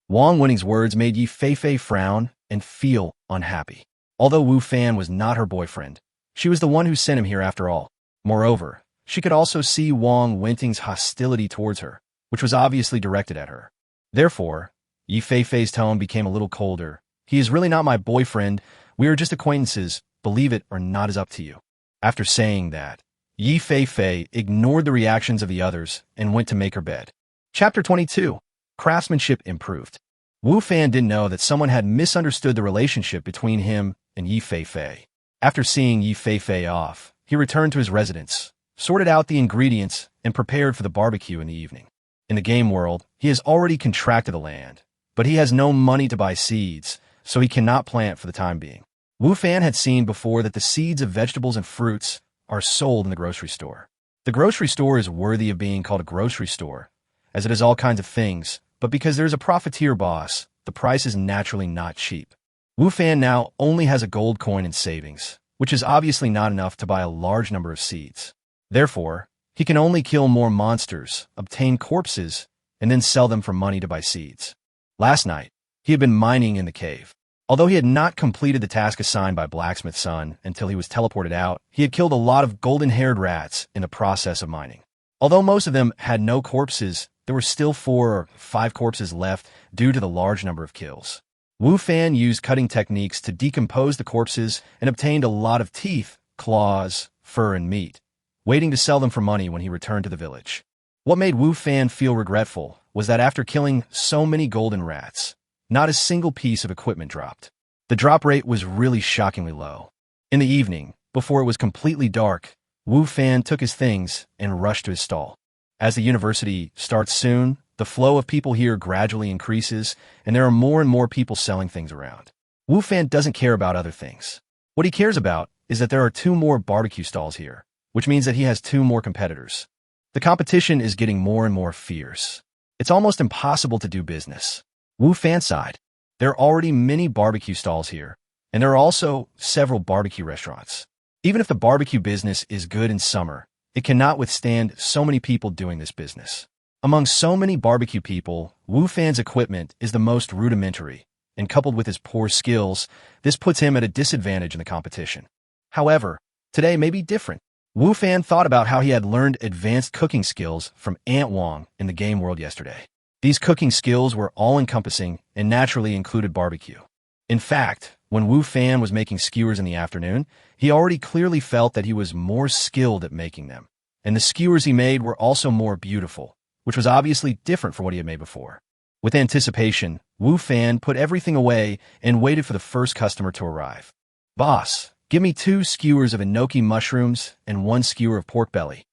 Wang Wenting's words made Yi Feifei frown and feel unhappy. Although Wu Fan was not her boyfriend, she was the one who sent him here after all. Moreover, she could also see Wang Wenting's hostility towards her, which was obviously directed at her. Therefore, Yi Feifei's tone became a little colder. He is really not my boyfriend. We are just acquaintances. Believe it or not is up to you. After saying that, Yi Feifei ignored the reactions of the others and went to make her bed. Chapter 22. Craftsmanship improved. Wu Fan didn't know that someone had misunderstood the relationship between him and Yi Feifei. After seeing Yi Feifei off, he returned to his residence, sorted out the ingredients, and prepared for the barbecue in the evening. In the game world, he has already contracted the land, but he has no money to buy seeds, so he cannot plant for the time being. Wu Fan had seen before that the seeds of vegetables and fruits are sold in the grocery store. The grocery store is worthy of being called a grocery store, as it has all kinds of things, but because there's a profiteer boss, the price is naturally not cheap. Wu Fan now only has a gold coin in savings, which is obviously not enough to buy a large number of seeds. Therefore, he can only kill more monsters, obtain corpses, and then sell them for money to buy seeds. Last night, he had been mining in the cave. Although he had not completed the task assigned by Blacksmith's son until he was teleported out, he had killed a lot of golden-haired rats in the process of mining. Although most of them had no corpses, there were still 4 or 5 corpses left due to the large number of kills. Wu Fan used cutting techniques to decompose the corpses and obtained a lot of teeth, claws, fur, and meat, waiting to sell them for money when he returned to the village. What made Wu Fan feel regretful was that after killing so many golden rats, not a single piece of equipment dropped. The drop rate was really shockingly low. In the evening, before it was completely dark, Wu Fan took his things and rushed to his stall. As the university starts soon, the flow of people here gradually increases, and there are more and more people selling things around. Wu Fan doesn't care about other things. What he cares about is that there are 2 more barbecue stalls here, which means that he has 2 more competitors. The competition is getting more and more fierce. It's almost impossible to do business. Wu Fan sighed. There are already many barbecue stalls here, and there are also several barbecue restaurants. Even if the barbecue business is good in summer, it cannot withstand so many people doing this business. Among so many barbecue people, Wu Fan's equipment is the most rudimentary, and coupled with his poor skills, this puts him at a disadvantage in the competition. However, today may be different. Wu Fan thought about how he had learned advanced cooking skills from Ant Wong in the game world yesterday. These cooking skills were all-encompassing and naturally included barbecue. In fact, when Wu Fan was making skewers in the afternoon, he already clearly felt that he was more skilled at making them. And the skewers he made were also more beautiful, which was obviously different from what he had made before. With anticipation, Wu Fan put everything away and waited for the first customer to arrive. "Boss, give me 2 skewers of enoki mushrooms and 1 skewer of pork belly."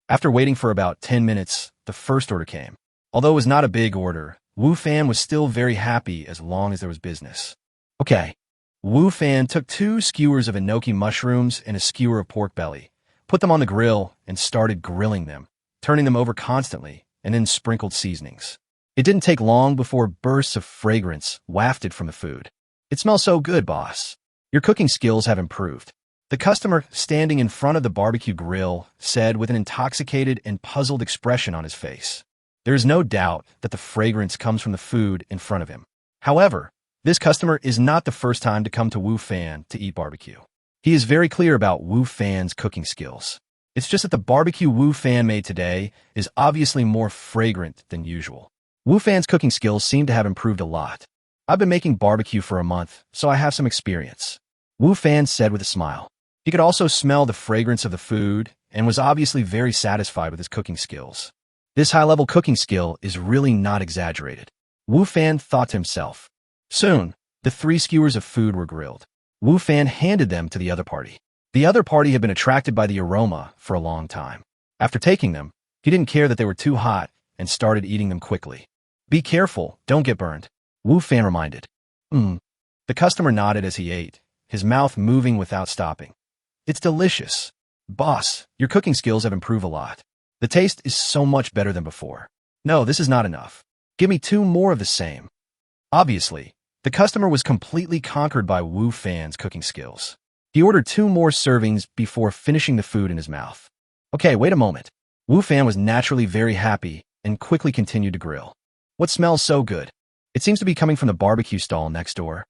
After waiting for about 10 minutes, the first order came. Although it was not a big order, Wu Fan was still very happy as long as there was business. Okay. Wu Fan took 2 skewers of enoki mushrooms and a skewer of pork belly, put them on the grill, and started grilling them, turning them over constantly, and then sprinkled seasonings. It didn't take long before bursts of fragrance wafted from the food. "It smells so good, boss. Your cooking skills have improved," the customer standing in front of the barbecue grill said with an intoxicated and puzzled expression on his face. There is no doubt that the fragrance comes from the food in front of him. However, this customer is not the first time to come to Wu Fan to eat barbecue. He is very clear about Wu Fan's cooking skills. It's just that the barbecue Wu Fan made today is obviously more fragrant than usual. Wu Fan's cooking skills seem to have improved a lot. "I've been making barbecue for a month, so I have some experience," Wu Fan said with a smile. He could also smell the fragrance of the food and was obviously very satisfied with his cooking skills. This high-level cooking skill is really not exaggerated, Wu Fan thought to himself. Soon, the 3 skewers of food were grilled. Wu Fan handed them to the other party. The other party had been attracted by the aroma for a long time. After taking them, he didn't care that they were too hot and started eating them quickly. "Be careful, don't get burned," Wu Fan reminded. The customer nodded as he ate, his mouth moving without stopping. "It's delicious. Boss, your cooking skills have improved a lot. The taste is so much better than before. No, this is not enough. Give me 2 more of the same." Obviously, the customer was completely conquered by Wu Fan's cooking skills. He ordered 2 more servings before finishing the food in his mouth. "Okay, wait a moment." Wu Fan was naturally very happy and quickly continued to grill. "What smells so good? It seems to be coming from the barbecue stall next door."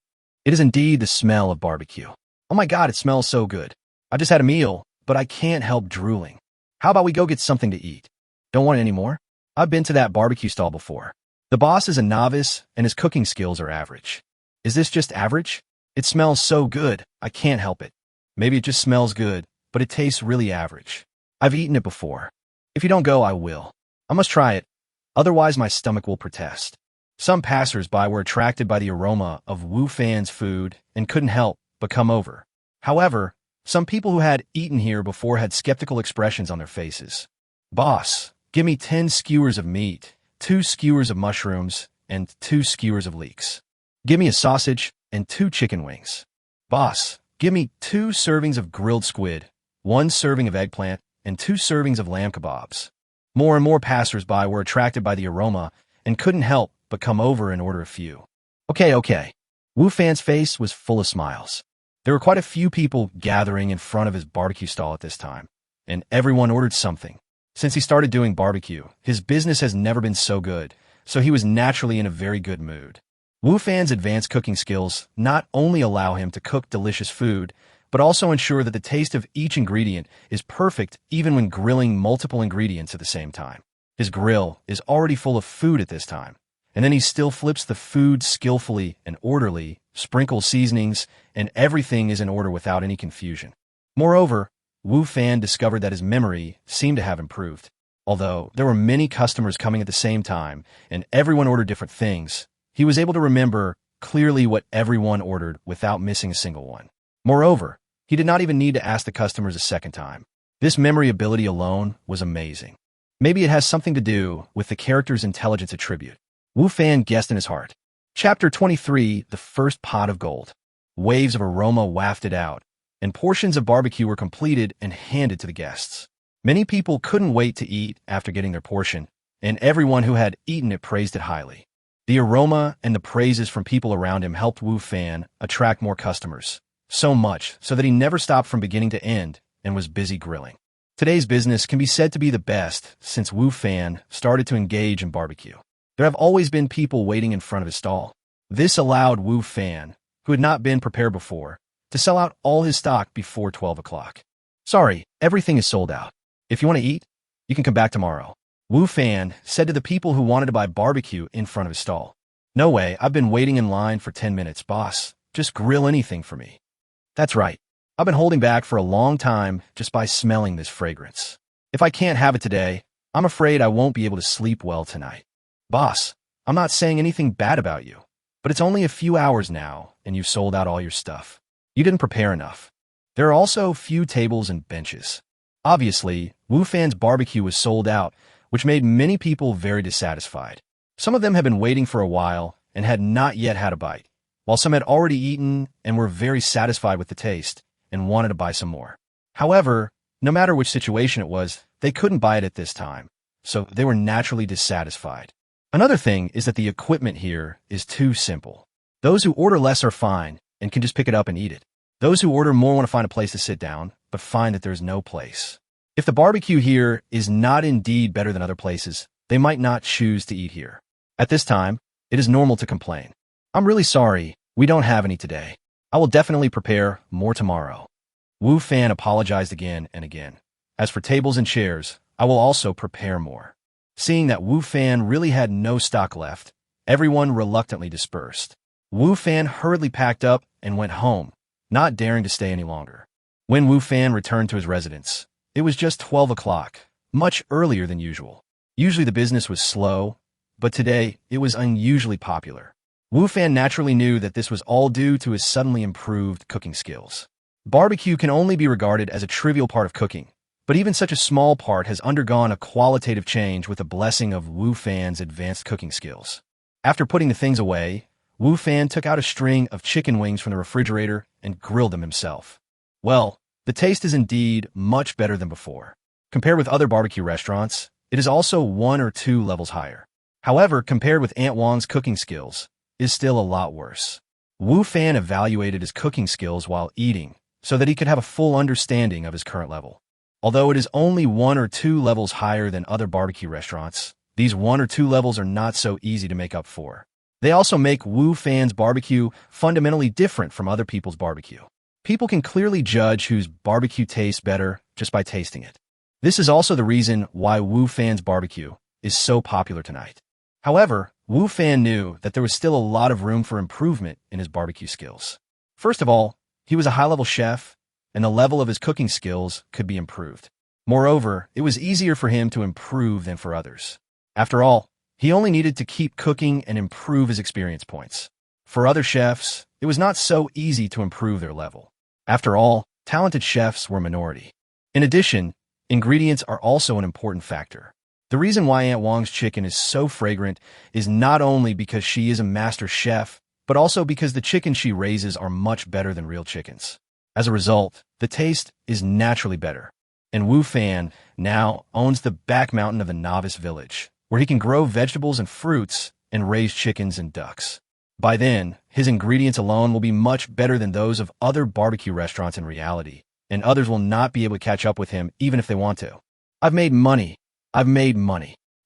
"It is indeed the smell of barbecue. Oh my God, it smells so good. I just had a meal, but I can't help drooling. How about we go get something to eat? Don't want any more? I've been to that barbecue stall before. The boss is a novice and his cooking skills are average." "Is this just average? It smells so good, I can't help it." "Maybe it just smells good, but it tastes really average. I've eaten it before. If you don't go, I will. I must try it. Otherwise, my stomach will protest." Some passers-by were attracted by the aroma of Wu Fan's food and couldn't help but come over. However, some people who had eaten here before had skeptical expressions on their faces. "Boss, give me 10 skewers of meat, 2 skewers of mushrooms, and 2 skewers of leeks. Give me a sausage and 2 chicken wings. Boss, give me 2 servings of grilled squid, 1 serving of eggplant, and 2 servings of lamb kebabs." More and more passers-by were attracted by the aroma and couldn't help but come over and order a few. Okay. Wu Fan's face was full of smiles. There were quite a few people gathering in front of his barbecue stall at this time, and everyone ordered something. Since he started doing barbecue, his business has never been so good, so he was naturally in a very good mood. Wu Fan's advanced cooking skills not only allow him to cook delicious food, but also ensure that the taste of each ingredient is perfect even when grilling multiple ingredients at the same time. His grill is already full of food at this time, and then he still flips the food skillfully and orderly, sprinkles seasonings, and everything is in order without any confusion. Moreover, Wu Fan discovered that his memory seemed to have improved. Although there were many customers coming at the same time, and everyone ordered different things, he was able to remember clearly what everyone ordered without missing a single one. Moreover, he did not even need to ask the customers a second time. This memory ability alone was amazing. Maybe it has something to do with the character's intelligence attribute. Wu Fan guessed in his heart. Chapter 23, The First Pot of Gold. Waves of aroma wafted out, and portions of barbecue were completed and handed to the guests. Many people couldn't wait to eat after getting their portion, and everyone who had eaten it praised it highly. The aroma and the praises from people around him helped Wu Fan attract more customers, so much so that he never stopped from beginning to end and was busy grilling. Today's business can be said to be the best since Wu Fan started to engage in barbecue. There have always been people waiting in front of his stall. This allowed Wu Fan, who had not been prepared before, to sell out all his stock before 12 o'clock. Sorry, everything is sold out. If you want to eat, you can come back tomorrow. Wu Fan said to the people who wanted to buy barbecue in front of his stall. No way, I've been waiting in line for 10 minutes, boss. Just grill anything for me. That's right. I've been holding back for a long time just by smelling this fragrance. If I can't have it today, I'm afraid I won't be able to sleep well tonight. Boss, I'm not saying anything bad about you, but it's only a few hours now and you've sold out all your stuff. You didn't prepare enough. There are also few tables and benches. Obviously, Wu Fan's barbecue was sold out, which made many people very dissatisfied. Some of them had been waiting for a while and had not yet had a bite, while some had already eaten and were very satisfied with the taste and wanted to buy some more. However, no matter which situation it was, they couldn't buy it at this time, so they were naturally dissatisfied. Another thing is that the equipment here is too simple. Those who order less are fine and can just pick it up and eat it. Those who order more want to find a place to sit down, but find that there's no place. If the barbecue here is not indeed better than other places, they might not choose to eat here. At this time, it is normal to complain. I'm really sorry, we don't have any today. I will definitely prepare more tomorrow. Wu Fan apologized again and again. As for tables and chairs, I will also prepare more. Seeing that Wu Fan really had no stock left, everyone reluctantly dispersed. Wu Fan hurriedly packed up and went home, not daring to stay any longer. When Wu Fan returned to his residence, it was just 12 o'clock, much earlier than usual. Usually the business was slow, but today it was unusually popular. Wu Fan naturally knew that this was all due to his suddenly improved cooking skills. Barbecue can only be regarded as a trivial part of cooking, but even such a small part has undergone a qualitative change with the blessing of Wu Fan's advanced cooking skills. After putting the things away, Wu Fan took out a string of chicken wings from the refrigerator and grilled them himself. Well, the taste is indeed much better than before. Compared with other barbecue restaurants, it is also 1 or 2 levels higher. However, compared with Aunt Wang's cooking skills, is still a lot worse. Wu Fan evaluated his cooking skills while eating so that he could have a full understanding of his current level. Although it is only 1 or 2 levels higher than other barbecue restaurants, these 1 or 2 levels are not so easy to make up for. They also make Wu Fan's barbecue fundamentally different from other people's barbecue. People can clearly judge whose barbecue tastes better just by tasting it. This is also the reason why Wu Fan's barbecue is so popular tonight. However, Wu Fan knew that there was still a lot of room for improvement in his barbecue skills. First of all, he was a high-level chef, and the level of his cooking skills could be improved. Moreover, it was easier for him to improve than for others. After all, he only needed to keep cooking and improve his experience points. For other chefs, it was not so easy to improve their level. After all, talented chefs were a minority. In addition, ingredients are also an important factor. The reason why Aunt Wang's chicken is so fragrant is not only because she is a master chef, but also because the chickens she raises are much better than real chickens. As a result, the taste is naturally better. And Wu Fan now owns the back mountain of the novice village, where he can grow vegetables and fruits and raise chickens and ducks. By then, his ingredients alone will be much better than those of other barbecue restaurants in reality, and others will not be able to catch up with him even if they want to. I've made money.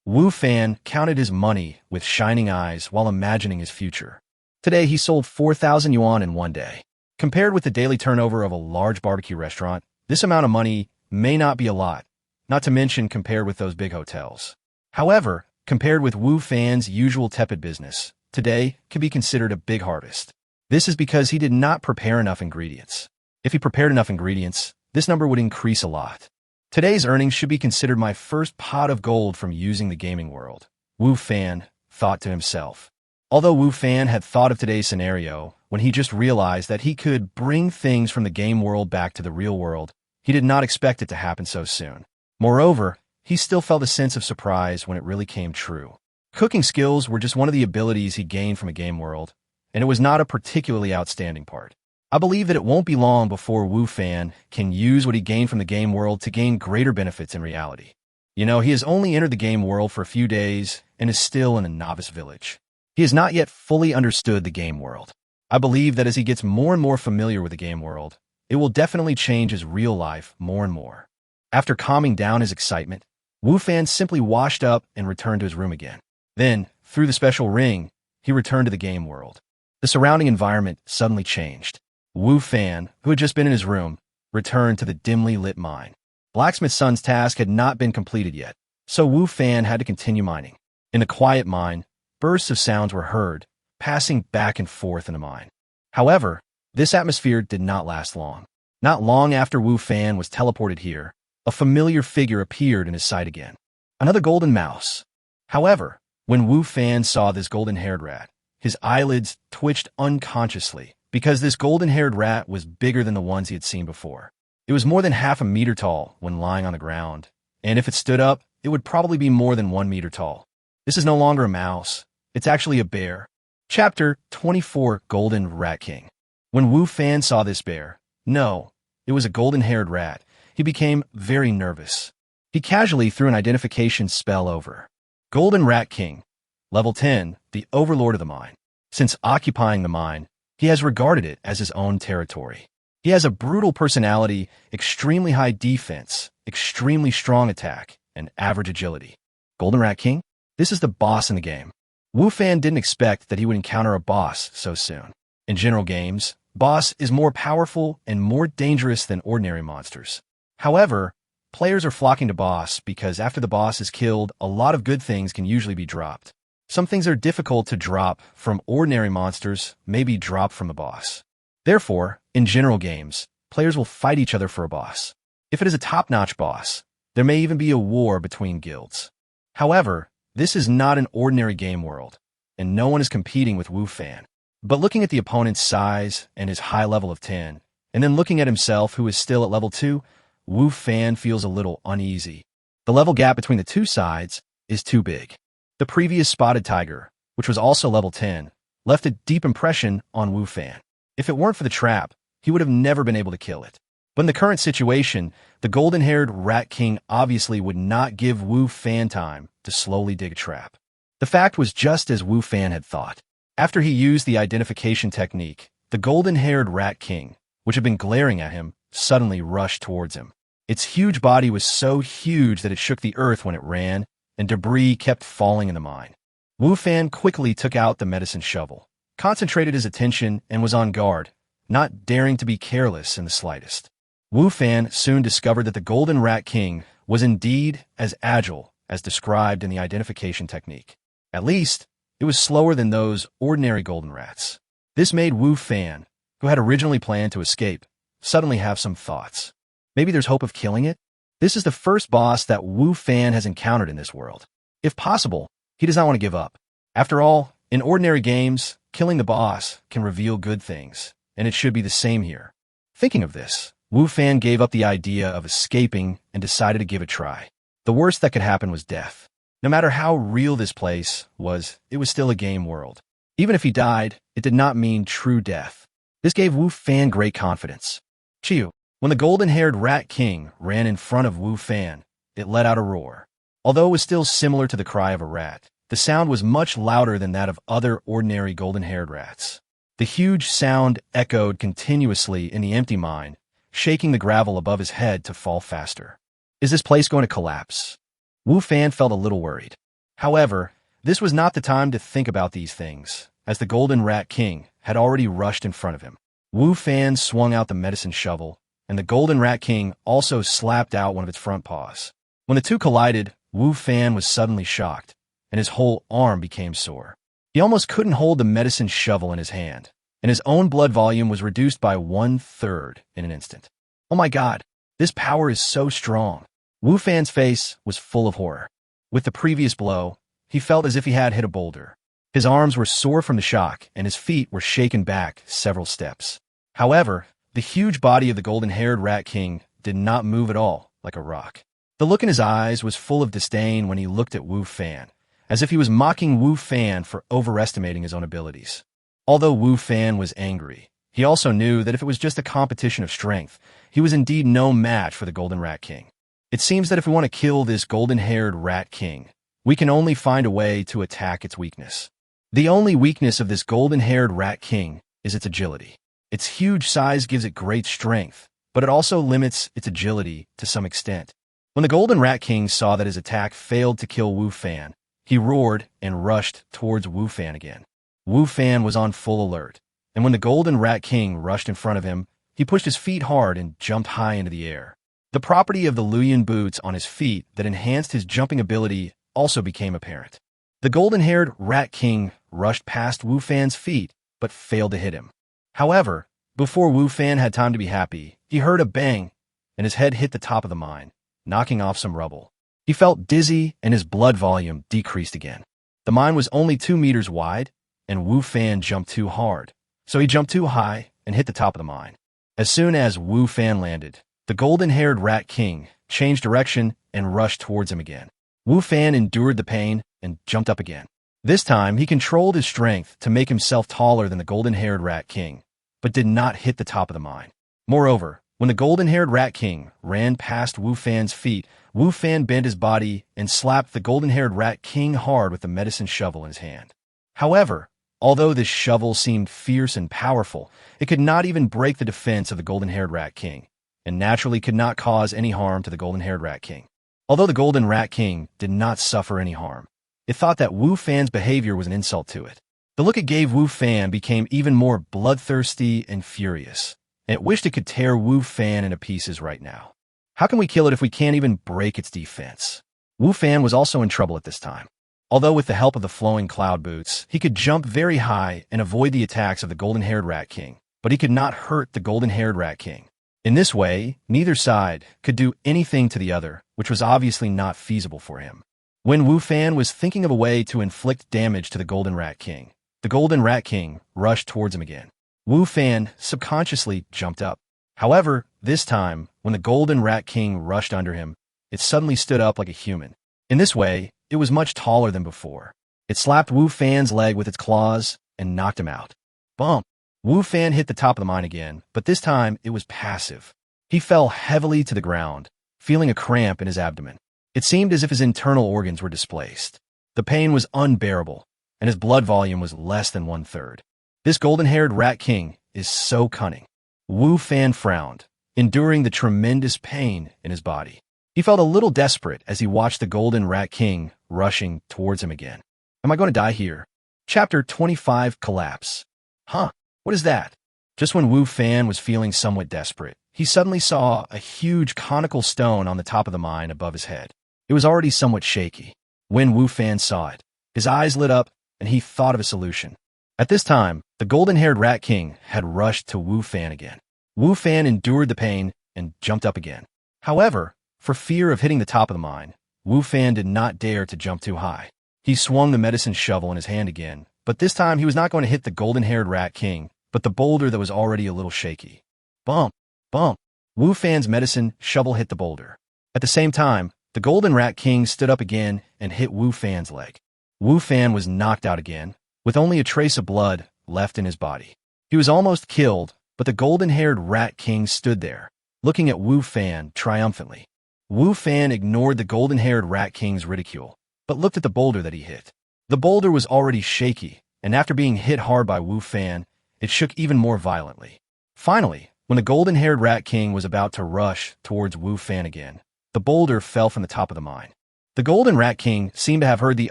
Wu Fan counted his money with shining eyes while imagining his future. Today, he sold 4,000 yuan in one day. Compared with the daily turnover of a large barbecue restaurant, this amount of money may not be a lot, not to mention compared with those big hotels. However, compared with Wu Fan's usual tepid business, today can be considered a big harvest. This is because he did not prepare enough ingredients. If he prepared enough ingredients, this number would increase a lot. Today's earnings should be considered my first pot of gold from using the gaming world, Wu Fan thought to himself. Although Wu Fan had thought of today's scenario when he just realized that he could bring things from the game world back to the real world, he did not expect it to happen so soon. Moreover, he still felt a sense of surprise when it really came true. Cooking skills were just one of the abilities he gained from a game world, and it was not a particularly outstanding part. I believe that it won't be long before Wu Fan can use what he gained from the game world to gain greater benefits in reality. He has only entered the game world for a few days and is still in a novice village. He has not yet fully understood the game world. I believe that as he gets more and more familiar with the game world, it will definitely change his real life more and more. After calming down his excitement, Wu Fan simply washed up and returned to his room again. Then, through the special ring, he returned to the game world. The surrounding environment suddenly changed. Wu Fan, who had just been in his room, returned to the dimly lit mine. Blacksmith's son's task had not been completed yet, so Wu Fan had to continue mining. In the quiet mine, bursts of sounds were heard, passing back and forth in the mine. However, this atmosphere did not last long. Not long after Wu Fan was teleported here, a familiar figure appeared in his sight again. Another golden mouse. However, when Wu Fan saw this golden-haired rat, his eyelids twitched unconsciously because this golden-haired rat was bigger than the ones he had seen before. It was more than half a meter tall when lying on the ground, and if it stood up, it would probably be more than 1 meter tall. This is no longer a mouse. It's actually a bear. Chapter 24, Golden Rat King. When Wu Fan saw this bear, no, it was a golden-haired rat, he became very nervous. He casually threw an identification spell over. Golden Rat King, level 10, the overlord of the mine. Since occupying the mine, he has regarded it as his own territory. He has a brutal personality, extremely high defense, extremely strong attack, and average agility. Golden Rat King? This is the boss in the game. Wu Fan didn't expect that he would encounter a boss so soon. In general games, boss is more powerful and more dangerous than ordinary monsters. However, players are flocking to boss because after the boss is killed, a lot of good things can usually be dropped. Some things are difficult to drop from ordinary monsters, may be dropped from the boss. Therefore, in general games, players will fight each other for a boss. If it is a top-notch boss, there may even be a war between guilds. However, this is not an ordinary game world, and no one is competing with Wu Fan. But looking at the opponent's size and his high level of 10, and then looking at himself who is still at level 2, Wu Fan feels a little uneasy. The level gap between the two sides is too big. The previous spotted tiger, which was also level 10, left a deep impression on Wu Fan. If it weren't for the trap, he would have never been able to kill it. But in the current situation, the golden-haired Rat King obviously would not give Wu Fan time to slowly dig a trap. The fact was just as Wu Fan had thought. After he used the identification technique, the golden-haired Rat King, which had been glaring at him, suddenly rushed towards him. Its huge body was so huge that it shook the earth when it ran, and debris kept falling in the mine. Wu Fan quickly took out the medicine shovel, concentrated his attention, and was on guard, not daring to be careless in the slightest. Wu Fan soon discovered that the Golden Rat King was indeed as agile as described in the identification technique. At least, it was slower than those ordinary golden rats. This made Wu Fan, who had originally planned to escape, suddenly have some thoughts. Maybe there's hope of killing it? This is the first boss that Wu Fan has encountered in this world. If possible, he does not want to give up. After all, in ordinary games, killing the boss can reveal good things, and it should be the same here. Thinking of this, Wu Fan gave up the idea of escaping and decided to give it a try. The worst that could happen was death. No matter how real this place was, it was still a game world. Even if he died, it did not mean true death. This gave Wu Fan great confidence. Chiu. When the golden-haired Rat King ran in front of Wu Fan, it let out a roar. Although it was still similar to the cry of a rat, the sound was much louder than that of other ordinary golden-haired rats. The huge sound echoed continuously in the empty mine, shaking the gravel above his head to fall faster. Is this place going to collapse? Wu Fan felt a little worried. However, this was not the time to think about these things, as the Golden Rat King had already rushed in front of him. Wu Fan swung out the medicine shovel, and the Golden Rat King also slapped out one of its front paws. When the two collided, Wu Fan was suddenly shocked, and his whole arm became sore. He almost couldn't hold the medicine shovel in his hand, and his own blood volume was reduced by 1/3 in an instant. Oh my god, this power is so strong. Wu Fan's face was full of horror. With the previous blow, he felt as if he had hit a boulder. His arms were sore from the shock, and his feet were shaken back several steps. However, the huge body of the golden-haired Rat King did not move at all, like a rock. The look in his eyes was full of disdain when he looked at Wu Fan, as if he was mocking Wu Fan for overestimating his own abilities. Although Wu Fan was angry, he also knew that if it was just a competition of strength, he was indeed no match for the Golden Rat King. It seems that if we want to kill this golden-haired Rat King, we can only find a way to attack its weakness. The only weakness of this golden-haired Rat King is its agility. Its huge size gives it great strength, but it also limits its agility to some extent. When the Golden Rat King saw that his attack failed to kill Wu Fan, he roared and rushed towards Wu Fan again. Wu Fan was on full alert, and when the Golden Rat King rushed in front of him, he pushed his feet hard and jumped high into the air. The property of the Luyan boots on his feet that enhanced his jumping ability also became apparent. The golden-haired Rat King rushed past Wu Fan's feet, but failed to hit him. However, before Wu Fan had time to be happy, he heard a bang, and his head hit the top of the mine, knocking off some rubble. He felt dizzy, and his blood volume decreased again. The mine was only 2 meters wide, and Wu Fan jumped too hard, so he jumped too high and hit the top of the mine. As soon as Wu Fan landed, the golden-haired Rat King changed direction and rushed towards him again. Wu Fan endured the pain and jumped up again. This time, he controlled his strength to make himself taller than the golden-haired Rat King, but did not hit the top of the mine. Moreover, when the golden-haired Rat King ran past Wu Fan's feet, Wu Fan bent his body and slapped the golden-haired Rat King hard with the medicine shovel in his hand. However, although this shovel seemed fierce and powerful, it could not even break the defense of the golden-haired Rat King, and naturally could not cause any harm to the golden-haired Rat King. Although the Golden Rat King did not suffer any harm, it thought that Wu Fan's behavior was an insult to it. The look it gave Wu Fan became even more bloodthirsty and furious, and it wished it could tear Wu Fan into pieces right now. How can we kill it if we can't even break its defense? Wu Fan was also in trouble at this time. Although with the help of the flowing cloud boots, he could jump very high and avoid the attacks of the golden-haired Rat King, but he could not hurt the golden-haired Rat King. In this way, neither side could do anything to the other, which was obviously not feasible for him. When Wu Fan was thinking of a way to inflict damage to the Golden Rat King, the Golden Rat King rushed towards him again. Wu Fan subconsciously jumped up. However, this time, when the Golden Rat King rushed under him, it suddenly stood up like a human. In this way, it was much taller than before. It slapped Wu Fan's leg with its claws and knocked him out. Bump! Wu Fan hit the top of the mine again, but this time it was passive. He fell heavily to the ground, feeling a cramp in his abdomen. It seemed as if his internal organs were displaced. The pain was unbearable, and his blood volume was less than 1/3. This golden-haired Rat King is so cunning. Wu Fan frowned, enduring the tremendous pain in his body. He felt a little desperate as he watched the Golden Rat King rushing towards him again. Am I going to die here? Chapter 25 Collapse. Huh? What is that? Just when Wu Fan was feeling somewhat desperate, he suddenly saw a huge conical stone on the top of the mine above his head. It was already somewhat shaky. When Wu Fan saw it, his eyes lit up and he thought of a solution. At this time, the golden-haired Rat King had rushed to Wu Fan again. Wu Fan endured the pain and jumped up again. However, for fear of hitting the top of the mine, Wu Fan did not dare to jump too high. He swung the medicine shovel in his hand again, but this time he was not going to hit the golden-haired Rat King, but the boulder that was already a little shaky. Bump! Bump! Wu Fan's medicine shovel hit the boulder. At the same time, the Golden Rat King stood up again and hit Wu Fan's leg. Wu Fan was knocked out again, with only a trace of blood left in his body. He was almost killed, but the golden-haired Rat King stood there, looking at Wu Fan triumphantly. Wu Fan ignored the golden-haired Rat King's ridicule, but looked at the boulder that he hit. The boulder was already shaky, and after being hit hard by Wu Fan, it shook even more violently. Finally, when the golden-haired Rat King was about to rush towards Wu Fan again, the boulder fell from the top of the mine. The Golden Rat King seemed to have heard the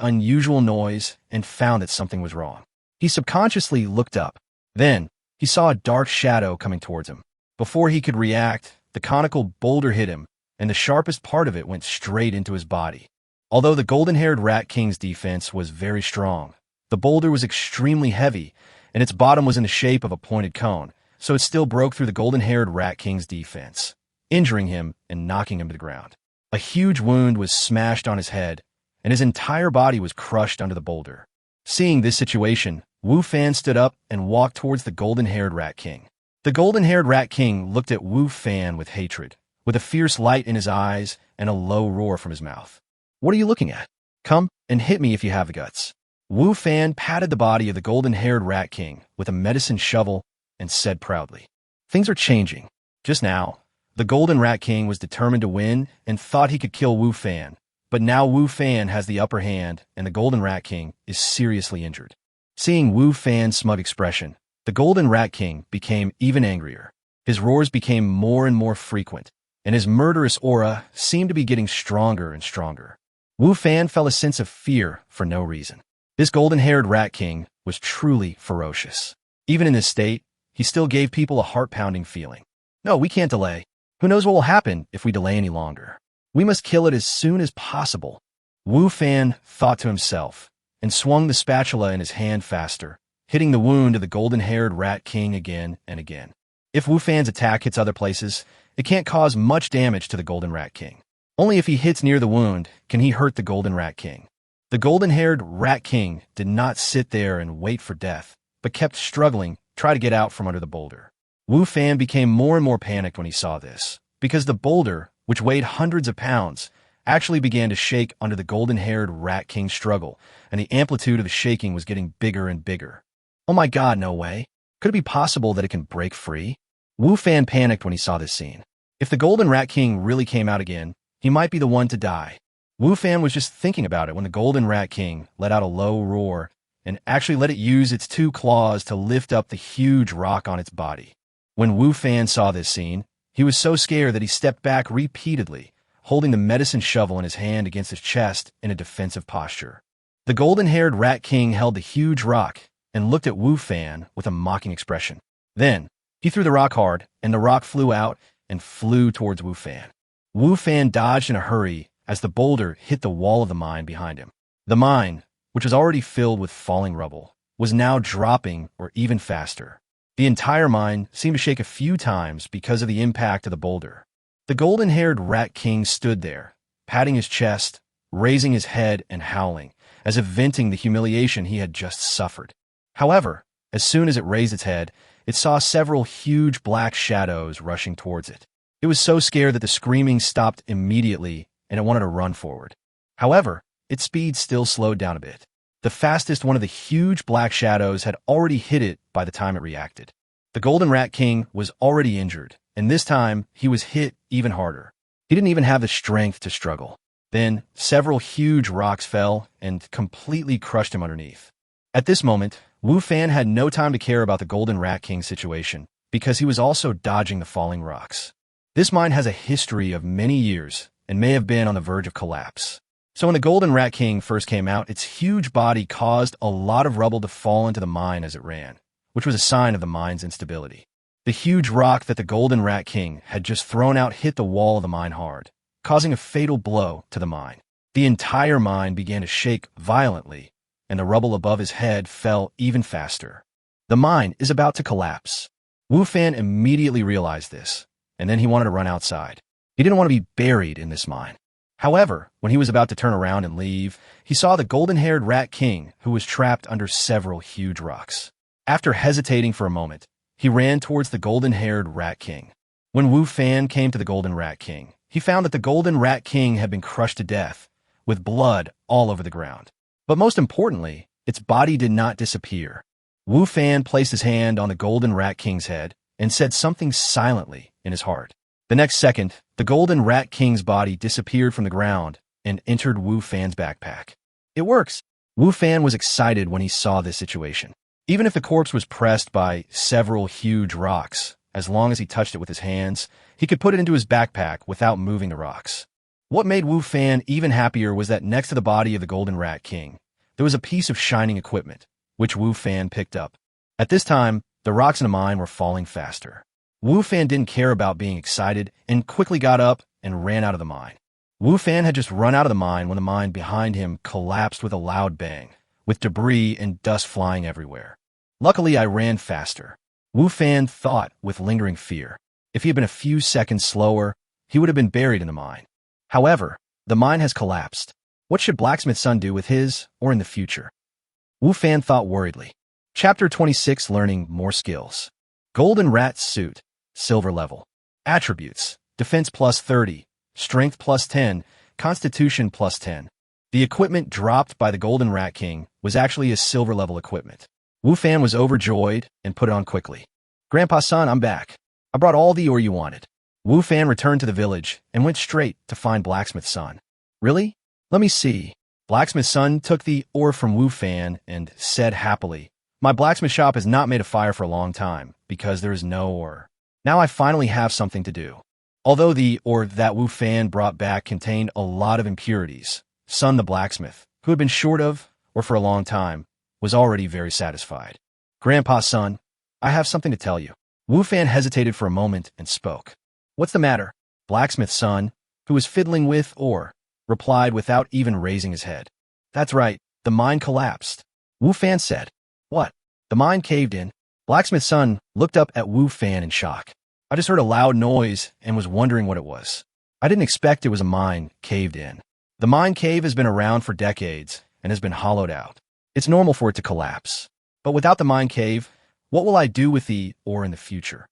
unusual noise and found that something was wrong. He subconsciously looked up. Then, he saw a dark shadow coming towards him. Before he could react, the conical boulder hit him, and the sharpest part of it went straight into his body. Although the golden-haired Rat King's defense was very strong, the boulder was extremely heavy, and its bottom was in the shape of a pointed cone, so it still broke through the golden-haired Rat King's defense, injuring him and knocking him to the ground. A huge wound was smashed on his head, and his entire body was crushed under the boulder. Seeing this situation, Wu Fan stood up and walked towards the golden-haired Rat King. The golden-haired Rat King looked at Wu Fan with hatred, with a fierce light in his eyes and a low roar from his mouth. What are you looking at? Come and hit me if you have the guts. Wu Fan patted the body of the golden-haired Rat King with a medicine shovel and said proudly, "Things are changing. Just now, the Golden Rat King was determined to win and thought he could kill Wu Fan, but now Wu Fan has the upper hand and the Golden Rat King is seriously injured." Seeing Wu Fan's smug expression, the Golden Rat King became even angrier. His roars became more and more frequent, and his murderous aura seemed to be getting stronger and stronger. Wu Fan felt a sense of fear for no reason. This golden-haired Rat King was truly ferocious. Even in this state, he still gave people a heart-pounding feeling. No, we can't delay. Who knows what will happen if we delay any longer? We must kill it as soon as possible. Wu Fan thought to himself, and swung the spatula in his hand faster, hitting the wound of the golden-haired Rat King again and again. If Wu Fan's attack hits other places, it can't cause much damage to the Golden Rat King. Only if he hits near the wound can he hurt the Golden Rat King. The golden-haired Rat King did not sit there and wait for death, but kept struggling, try to get out from under the boulder. Wu Fan became more and more panicked when he saw this, because the boulder, which weighed hundreds of pounds, actually began to shake under the golden-haired Rat King's struggle, and the amplitude of the shaking was getting bigger and bigger. Oh my god, no way. Could it be possible that it can break free? Wu Fan panicked when he saw this scene. If the Golden Rat King really came out again, he might be the one to die. Wu Fan was just thinking about it when the Golden Rat King let out a low roar and actually let it use its 2 claws to lift up the huge rock on its body. When Wu Fan saw this scene, he was so scared that he stepped back repeatedly, holding the medicine shovel in his hand against his chest in a defensive posture. The golden-haired Rat King held the huge rock and looked at Wu Fan with a mocking expression. Then, he threw the rock hard, and the rock flew out and flew towards Wu Fan. Wu Fan dodged in a hurry as the boulder hit the wall of the mine behind him. The mine, which was already filled with falling rubble, was now dropping or even faster. The entire mine seemed to shake a few times because of the impact of the boulder. The golden-haired Rat King stood there, patting his chest, raising his head and howling, as if venting the humiliation he had just suffered. However, as soon as it raised its head, it saw several huge black shadows rushing towards it. It was so scared that the screaming stopped immediately and it wanted to run forward. However, its speed still slowed down a bit. The fastest one of the huge black shadows had already hit it by the time it reacted. The Golden Rat King was already injured, and this time he was hit even harder. He didn't even have the strength to struggle. Then, several huge rocks fell and completely crushed him underneath. At this moment, Wu Fan had no time to care about the Golden Rat King's situation, because he was also dodging the falling rocks. This mine has a history of many years and may have been on the verge of collapse. So when the Golden Rat King first came out, its huge body caused a lot of rubble to fall into the mine as it ran, which was a sign of the mine's instability. The huge rock that the Golden Rat King had just thrown out hit the wall of the mine hard, causing a fatal blow to the mine. The entire mine began to shake violently, and the rubble above his head fell even faster. The mine is about to collapse. Wu Fan immediately realized this, and then he wanted to run outside. He didn't want to be buried in this mine. However, when he was about to turn around and leave, he saw the golden-haired Rat King, who was trapped under several huge rocks. After hesitating for a moment, he ran towards the golden-haired Rat King. When Wu Fan came to the Golden Rat King, he found that the Golden Rat King had been crushed to death, with blood all over the ground. But most importantly, its body did not disappear. Wu Fan placed his hand on the Golden Rat King's head and said something silently in his heart. The next second, the Golden Rat King's body disappeared from the ground and entered Wu Fan's backpack. It works! Wu Fan was excited when he saw this situation. Even if the corpse was pressed by several huge rocks, as long as he touched it with his hands, he could put it into his backpack without moving the rocks. What made Wu Fan even happier was that next to the body of the Golden Rat King, there was a piece of shining equipment, which Wu Fan picked up. At this time, the rocks in the mine were falling faster. Wu Fan didn't care about being excited and quickly got up and ran out of the mine. Wu Fan had just run out of the mine when the mine behind him collapsed with a loud bang, with debris and dust flying everywhere. Luckily, I ran faster. Wu Fan thought with lingering fear. If he had been a few seconds slower, he would have been buried in the mine. However, the mine has collapsed. What should Blacksmith's son do with his or in the future? Wu Fan thought worriedly. Chapter 26, Learning More Skills. Golden Rat Suit. Silver level. Attributes: Defense plus 30, Strength plus 10, Constitution plus 10. The equipment dropped by the Golden Rat King was actually a silver level equipment. Wu Fan was overjoyed and put it on quickly. Grandpa's son, I'm back. I brought all the ore you wanted. Wu Fan returned to the village and went straight to find Blacksmith's son. Really? Let me see. Blacksmith's son took the ore from Wu Fan and said happily, My blacksmith shop has not made a fire for a long time because there is no ore. Now I finally have something to do. Although the ore that Wu Fan brought back contained a lot of impurities, Sun the blacksmith, who had been short of, or for a long time, was already very satisfied. Grandpa Sun, I have something to tell you. Wu Fan hesitated for a moment and spoke. What's the matter? Blacksmith Sun, who was fiddling with ore, replied without even raising his head. That's right, the mine collapsed. Wu Fan said. What? The mine caved in? Blacksmith Sun looked up at Wu Fan in shock. I just heard a loud noise and was wondering what it was. I didn't expect it was a mine caved in. The mine cave has been around for decades and has been hollowed out. It's normal for it to collapse. But without the mine cave, what will I do with the ore in the future?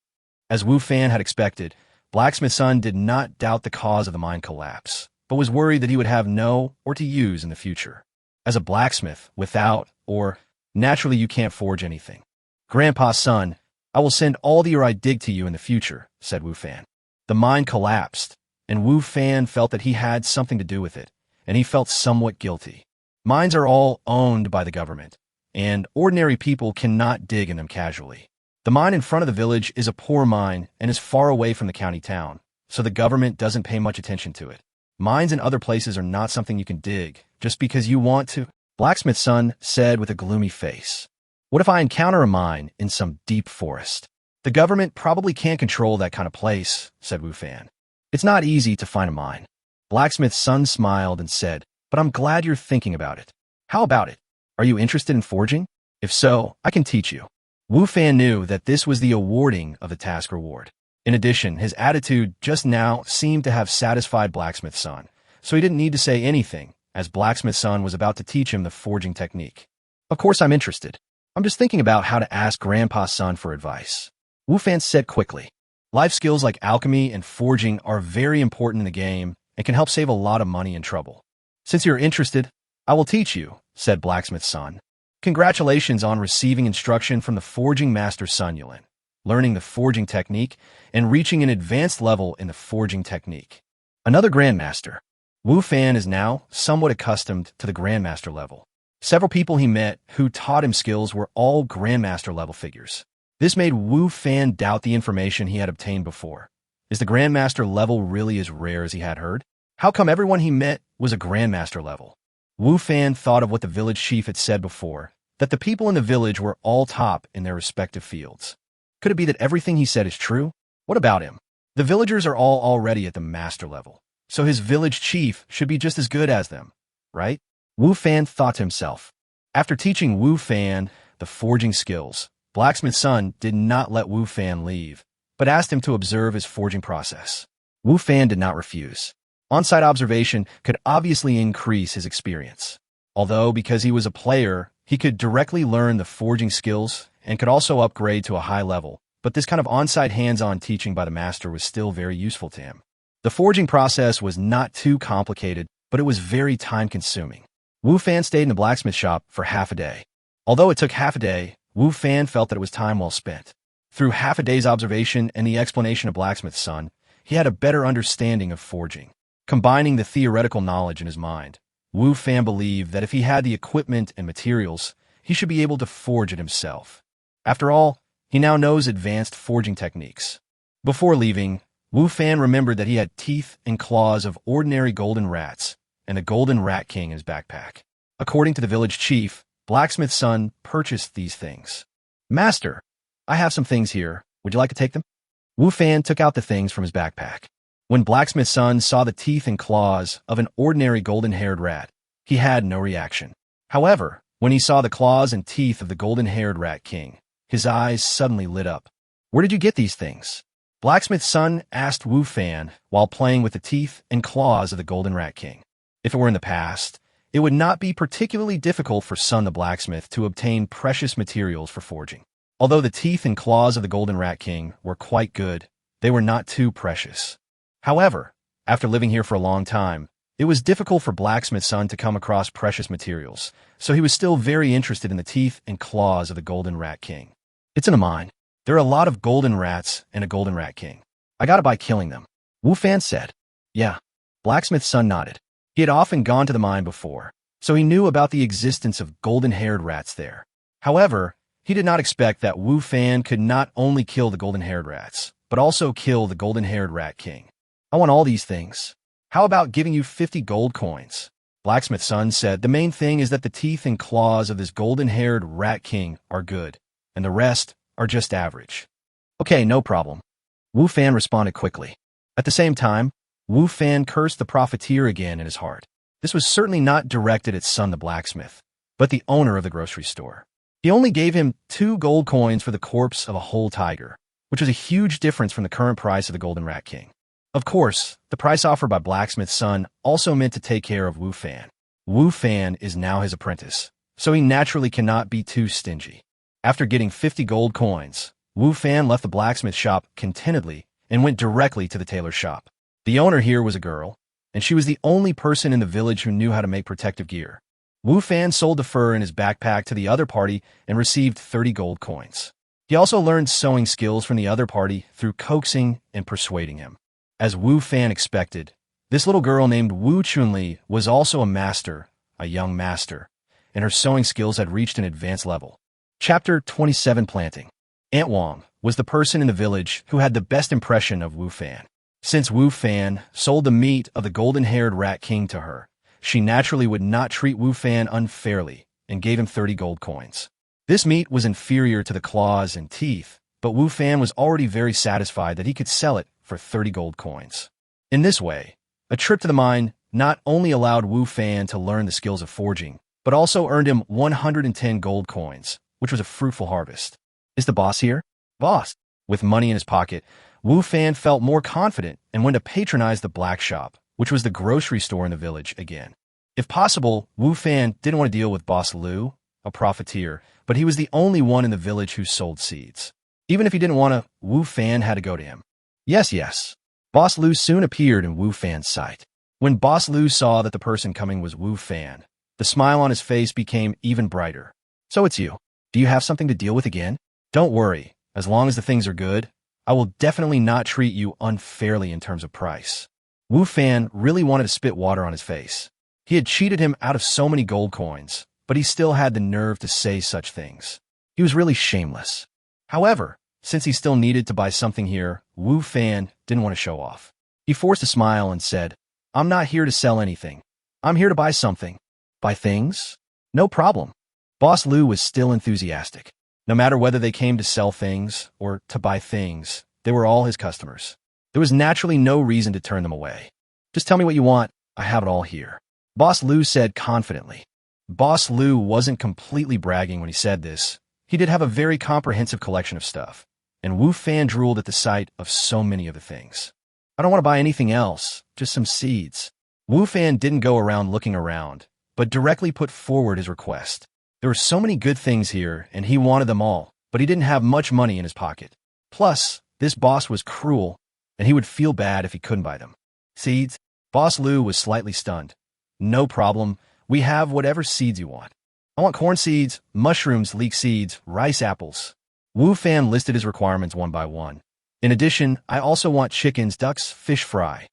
As Wu Fan had expected, Blacksmith Sun did not doubt the cause of the mine collapse, but was worried that he would have no ore to use in the future. As a blacksmith, without ore, naturally you can't forge anything. Grandpa Sun, I will send all the ore I dig to you in the future, said Wu Fan. The mine collapsed, and Wu Fan felt that he had something to do with it, and he felt somewhat guilty. Mines are all owned by the government, and ordinary people cannot dig in them casually. The mine in front of the village is a poor mine and is far away from the county town, so the government doesn't pay much attention to it. Mines in other places are not something you can dig just because you want to, Blacksmith Sun said with a gloomy face. What if I encounter a mine in some deep forest? The government probably can't control that kind of place, said Wu Fan. It's not easy to find a mine. Blacksmith Sun smiled and said, but I'm glad you're thinking about it. How about it? Are you interested in forging? If so, I can teach you. Wu Fan knew that this was the awarding of the task reward. In addition, his attitude just now seemed to have satisfied Blacksmith Sun, so he didn't need to say anything, as Blacksmith Sun was about to teach him the forging technique. Of course I'm interested. I'm just thinking about how to ask Grandpa Sun for advice. Wu Fan said quickly. Life skills like alchemy and forging are very important in the game and can help save a lot of money and trouble. Since you're interested, I will teach you, said Blacksmith Sun. Congratulations on receiving instruction from the forging master Sun Yulin, learning the forging technique, and reaching an advanced level in the forging technique. Another grandmaster. Wu Fan is now somewhat accustomed to the grandmaster level. Several people he met who taught him skills were all grandmaster level figures. This made Wu Fan doubt the information he had obtained before. Is the grandmaster level really as rare as he had heard? How come everyone he met was a grandmaster level? Wu Fan thought of what the village chief had said before, that the people in the village were all top in their respective fields. Could it be that everything he said is true? What about him? The villagers are all already at the master level, so his village chief should be just as good as them, right? Wu Fan thought to himself. After teaching Wu Fan the forging skills, Blacksmith Sun did not let Wu Fan leave, but asked him to observe his forging process. Wu Fan did not refuse. On-site observation could obviously increase his experience. Although, because he was a player, he could directly learn the forging skills and could also upgrade to a high level, but this kind of on-site hands-on teaching by the master was still very useful to him. The forging process was not too complicated, but it was very time-consuming. Wu Fan stayed in the blacksmith shop for half a day. Although it took half a day, Wu Fan felt that it was time well spent. Through half a day's observation and the explanation of Blacksmith Sun, he had a better understanding of forging. Combining the theoretical knowledge in his mind, Wu Fan believed that if he had the equipment and materials, he should be able to forge it himself. After all, he now knows advanced forging techniques. Before leaving, Wu Fan remembered that he had teeth and claws of ordinary golden rats and the golden rat king in his backpack. According to the village chief, Blacksmith Sun purchased these things. Master, I have some things here. Would you like to take them? Wu Fan took out the things from his backpack. When Blacksmith Sun saw the teeth and claws of an ordinary golden-haired rat, he had no reaction. However, when he saw the claws and teeth of the golden-haired rat king, his eyes suddenly lit up. Where did you get these things? Blacksmith Sun asked Wu Fan while playing with the teeth and claws of the golden rat king. If it were in the past, it would not be particularly difficult for Sun the blacksmith to obtain precious materials for forging. Although the teeth and claws of the golden rat king were quite good, they were not too precious. However, after living here for a long time, it was difficult for Blacksmith Sun to come across precious materials, so he was still very interested in the teeth and claws of the golden rat king. It's in a mine. There are a lot of golden rats and a golden rat king. I got it by killing them, Wu Fan said. Yeah. Blacksmith Sun nodded. He had often gone to the mine before, so he knew about the existence of golden-haired rats there. However, he did not expect that Wu Fan could not only kill the golden-haired rats, but also kill the golden-haired rat king. I want all these things. How about giving you 50 gold coins? Blacksmith's son said the main thing is that the teeth and claws of this golden-haired rat king are good, and the rest are just average. Okay, no problem. Wu Fan responded quickly. At the same time, Wu Fan cursed the profiteer again in his heart. This was certainly not directed at Son the blacksmith, but the owner of the grocery store. He only gave him 2 gold coins for the corpse of a whole tiger, which was a huge difference from the current price of the Golden Rat King. Of course, the price offered by Blacksmith's son also meant to take care of Wu Fan. Wu Fan is now his apprentice, so he naturally cannot be too stingy. After getting 50 gold coins, Wu Fan left the blacksmith shop contentedly and went directly to the tailor's shop. The owner here was a girl, and she was the only person in the village who knew how to make protective gear. Wu Fan sold the fur in his backpack to the other party and received 30 gold coins. He also learned sewing skills from the other party through coaxing and persuading him. As Wu Fan expected, this little girl named Wu Chunli was also a young master, and her sewing skills had reached an advanced level. Chapter 27 Planting. Aunt Wang was the person in the village who had the best impression of Wu Fan. Since Wu Fan sold the meat of the golden-haired rat king to her, she naturally would not treat Wu Fan unfairly and gave him 30 gold coins. This meat was inferior to the claws and teeth, but Wu Fan was already very satisfied that he could sell it for 30 gold coins. In this way, a trip to the mine not only allowed Wu Fan to learn the skills of forging, but also earned him 110 gold coins, which was a fruitful harvest. Is the boss here? Boss. With money in his pocket, Wu Fan felt more confident and went to patronize the black shop, which was the grocery store in the village again. If possible, Wu Fan didn't want to deal with Boss Lu, a profiteer, but he was the only one in the village who sold seeds. Even if he didn't want to, Wu Fan had to go to him. Yes. Boss Lu soon appeared in Wu Fan's sight. When Boss Lu saw that the person coming was Wu Fan, the smile on his face became even brighter. So it's you. Do you have something to deal with again? Don't worry. As long as the things are good, I will definitely not treat you unfairly in terms of price. Wu Fan really wanted to spit water on his face. He had cheated him out of so many gold coins, but he still had the nerve to say such things. He was really shameless. However, since he still needed to buy something here, Wu Fan didn't want to show off. He forced a smile and said, I'm not here to sell anything. I'm here to buy something. Buy things? No problem. Boss Lu was still enthusiastic. No matter whether they came to sell things or to buy things, they were all his customers. There was naturally no reason to turn them away. Just tell me what you want. I have it all here. Boss Lu said confidently. Boss Lu wasn't completely bragging when he said this. He did have a very comprehensive collection of stuff, and Wu Fan drooled at the sight of so many of the things. I don't want to buy anything else, just some seeds. Wu Fan didn't go around looking around, but directly put forward his request. There were so many good things here, and he wanted them all, but he didn't have much money in his pocket. Plus, this boss was cruel, and he would feel bad if he couldn't buy them. Seeds? Boss Lu was slightly stunned. No problem. We have whatever seeds you want. I want corn seeds, mushrooms, leek seeds, rice apples. Wu Fan listed his requirements one by one. In addition, I also want chickens, ducks, fish fry.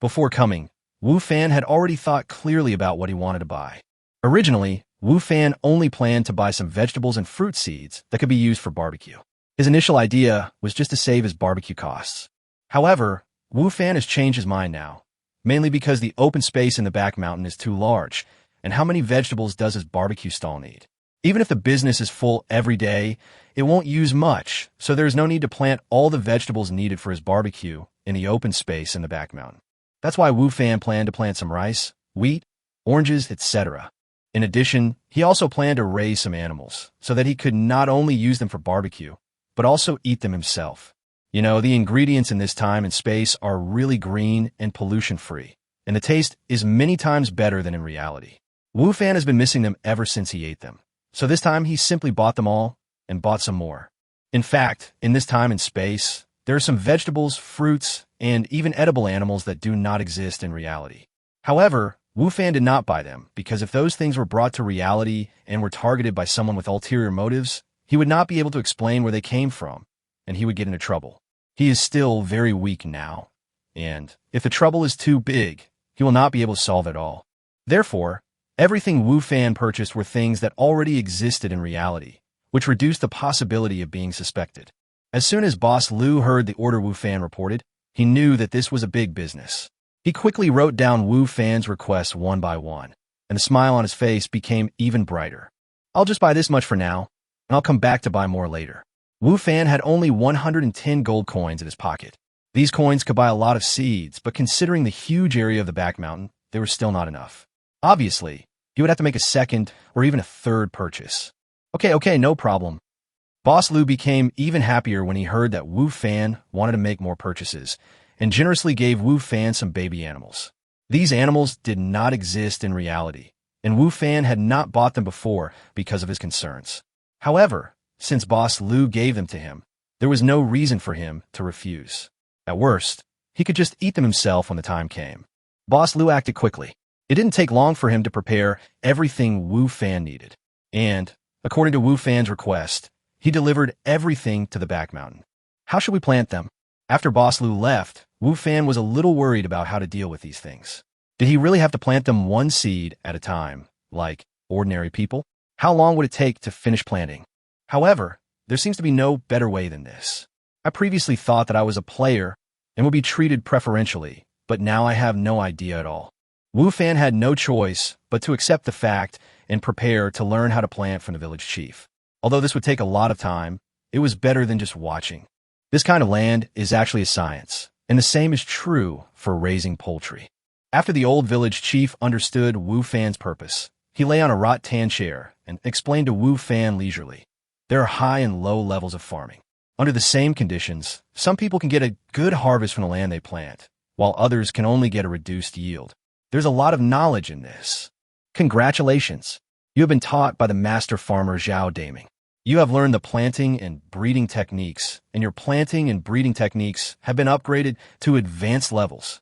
Before coming, Wu Fan had already thought clearly about what he wanted to buy. Originally, Wu Fan only planned to buy some vegetables and fruit seeds that could be used for barbecue. His initial idea was just to save his barbecue costs. However, Wu Fan has changed his mind now, mainly because the open space in the back mountain is too large, and how many vegetables does his barbecue stall need? Even if the business is full every day, it won't use much, so there's no need to plant all the vegetables needed for his barbecue in the open space in the back mountain. That's why Wu Fan planned to plant some rice, wheat, oranges, etc. In addition, he also planned to raise some animals, so that he could not only use them for barbecue, but also eat them himself. You know, the ingredients in this time and space are really green and pollution-free, and the taste is many times better than in reality. Wu Fan has been missing them ever since he ate them, so this time he simply bought them all and bought some more. In fact, in this time and space, there are some vegetables, fruits, and even edible animals that do not exist in reality. However, Wu Fan did not buy them because if those things were brought to reality and were targeted by someone with ulterior motives, he would not be able to explain where they came from, and he would get into trouble. He is still very weak now, and if the trouble is too big, he will not be able to solve it all. Therefore, everything Wu Fan purchased were things that already existed in reality, which reduced the possibility of being suspected. As soon as Boss Lu heard the order Wu Fan reported, He knew that this was a big business. He quickly wrote down Wu Fan's requests one by one, and the smile on his face became even brighter. I'll just buy this much for now, and I'll come back to buy more later. Wu Fan had only 110 gold coins in his pocket. These coins could buy a lot of seeds, but considering the huge area of the back mountain, they were still not enough. Obviously, he would have to make a second or even a third purchase. Okay, no problem. Boss Lu became even happier when he heard that Wu Fan wanted to make more purchases and generously gave Wu Fan some baby animals. These animals did not exist in reality, and Wu Fan had not bought them before because of his concerns. However, since Boss Lu gave them to him, there was no reason for him to refuse. At worst, he could just eat them himself when the time came. Boss Lu acted quickly. It didn't take long for him to prepare everything Wu Fan needed. And, according to Wu Fan's request, he delivered everything to the back mountain. How should we plant them? After Boss Lu left, Wu Fan was a little worried about how to deal with these things. Did he really have to plant them one seed at a time, like ordinary people? How long would it take to finish planting? However, there seems to be no better way than this. I previously thought that I was a player and would be treated preferentially, but now I have no idea at all. Wu Fan had no choice but to accept the fact and prepare to learn how to plant from the village chief. Although this would take a lot of time, it was better than just watching. This kind of land is actually a science, and the same is true for raising poultry. After the old village chief understood Wu Fan's purpose, he lay on a rattan chair and explained to Wu Fan leisurely. There are high and low levels of farming. Under the same conditions, some people can get a good harvest from the land they plant, while others can only get a reduced yield. There's a lot of knowledge in this. Congratulations! You have been taught by the master farmer Zhao Daming. You have learned the planting and breeding techniques, and your planting and breeding techniques have been upgraded to advanced levels.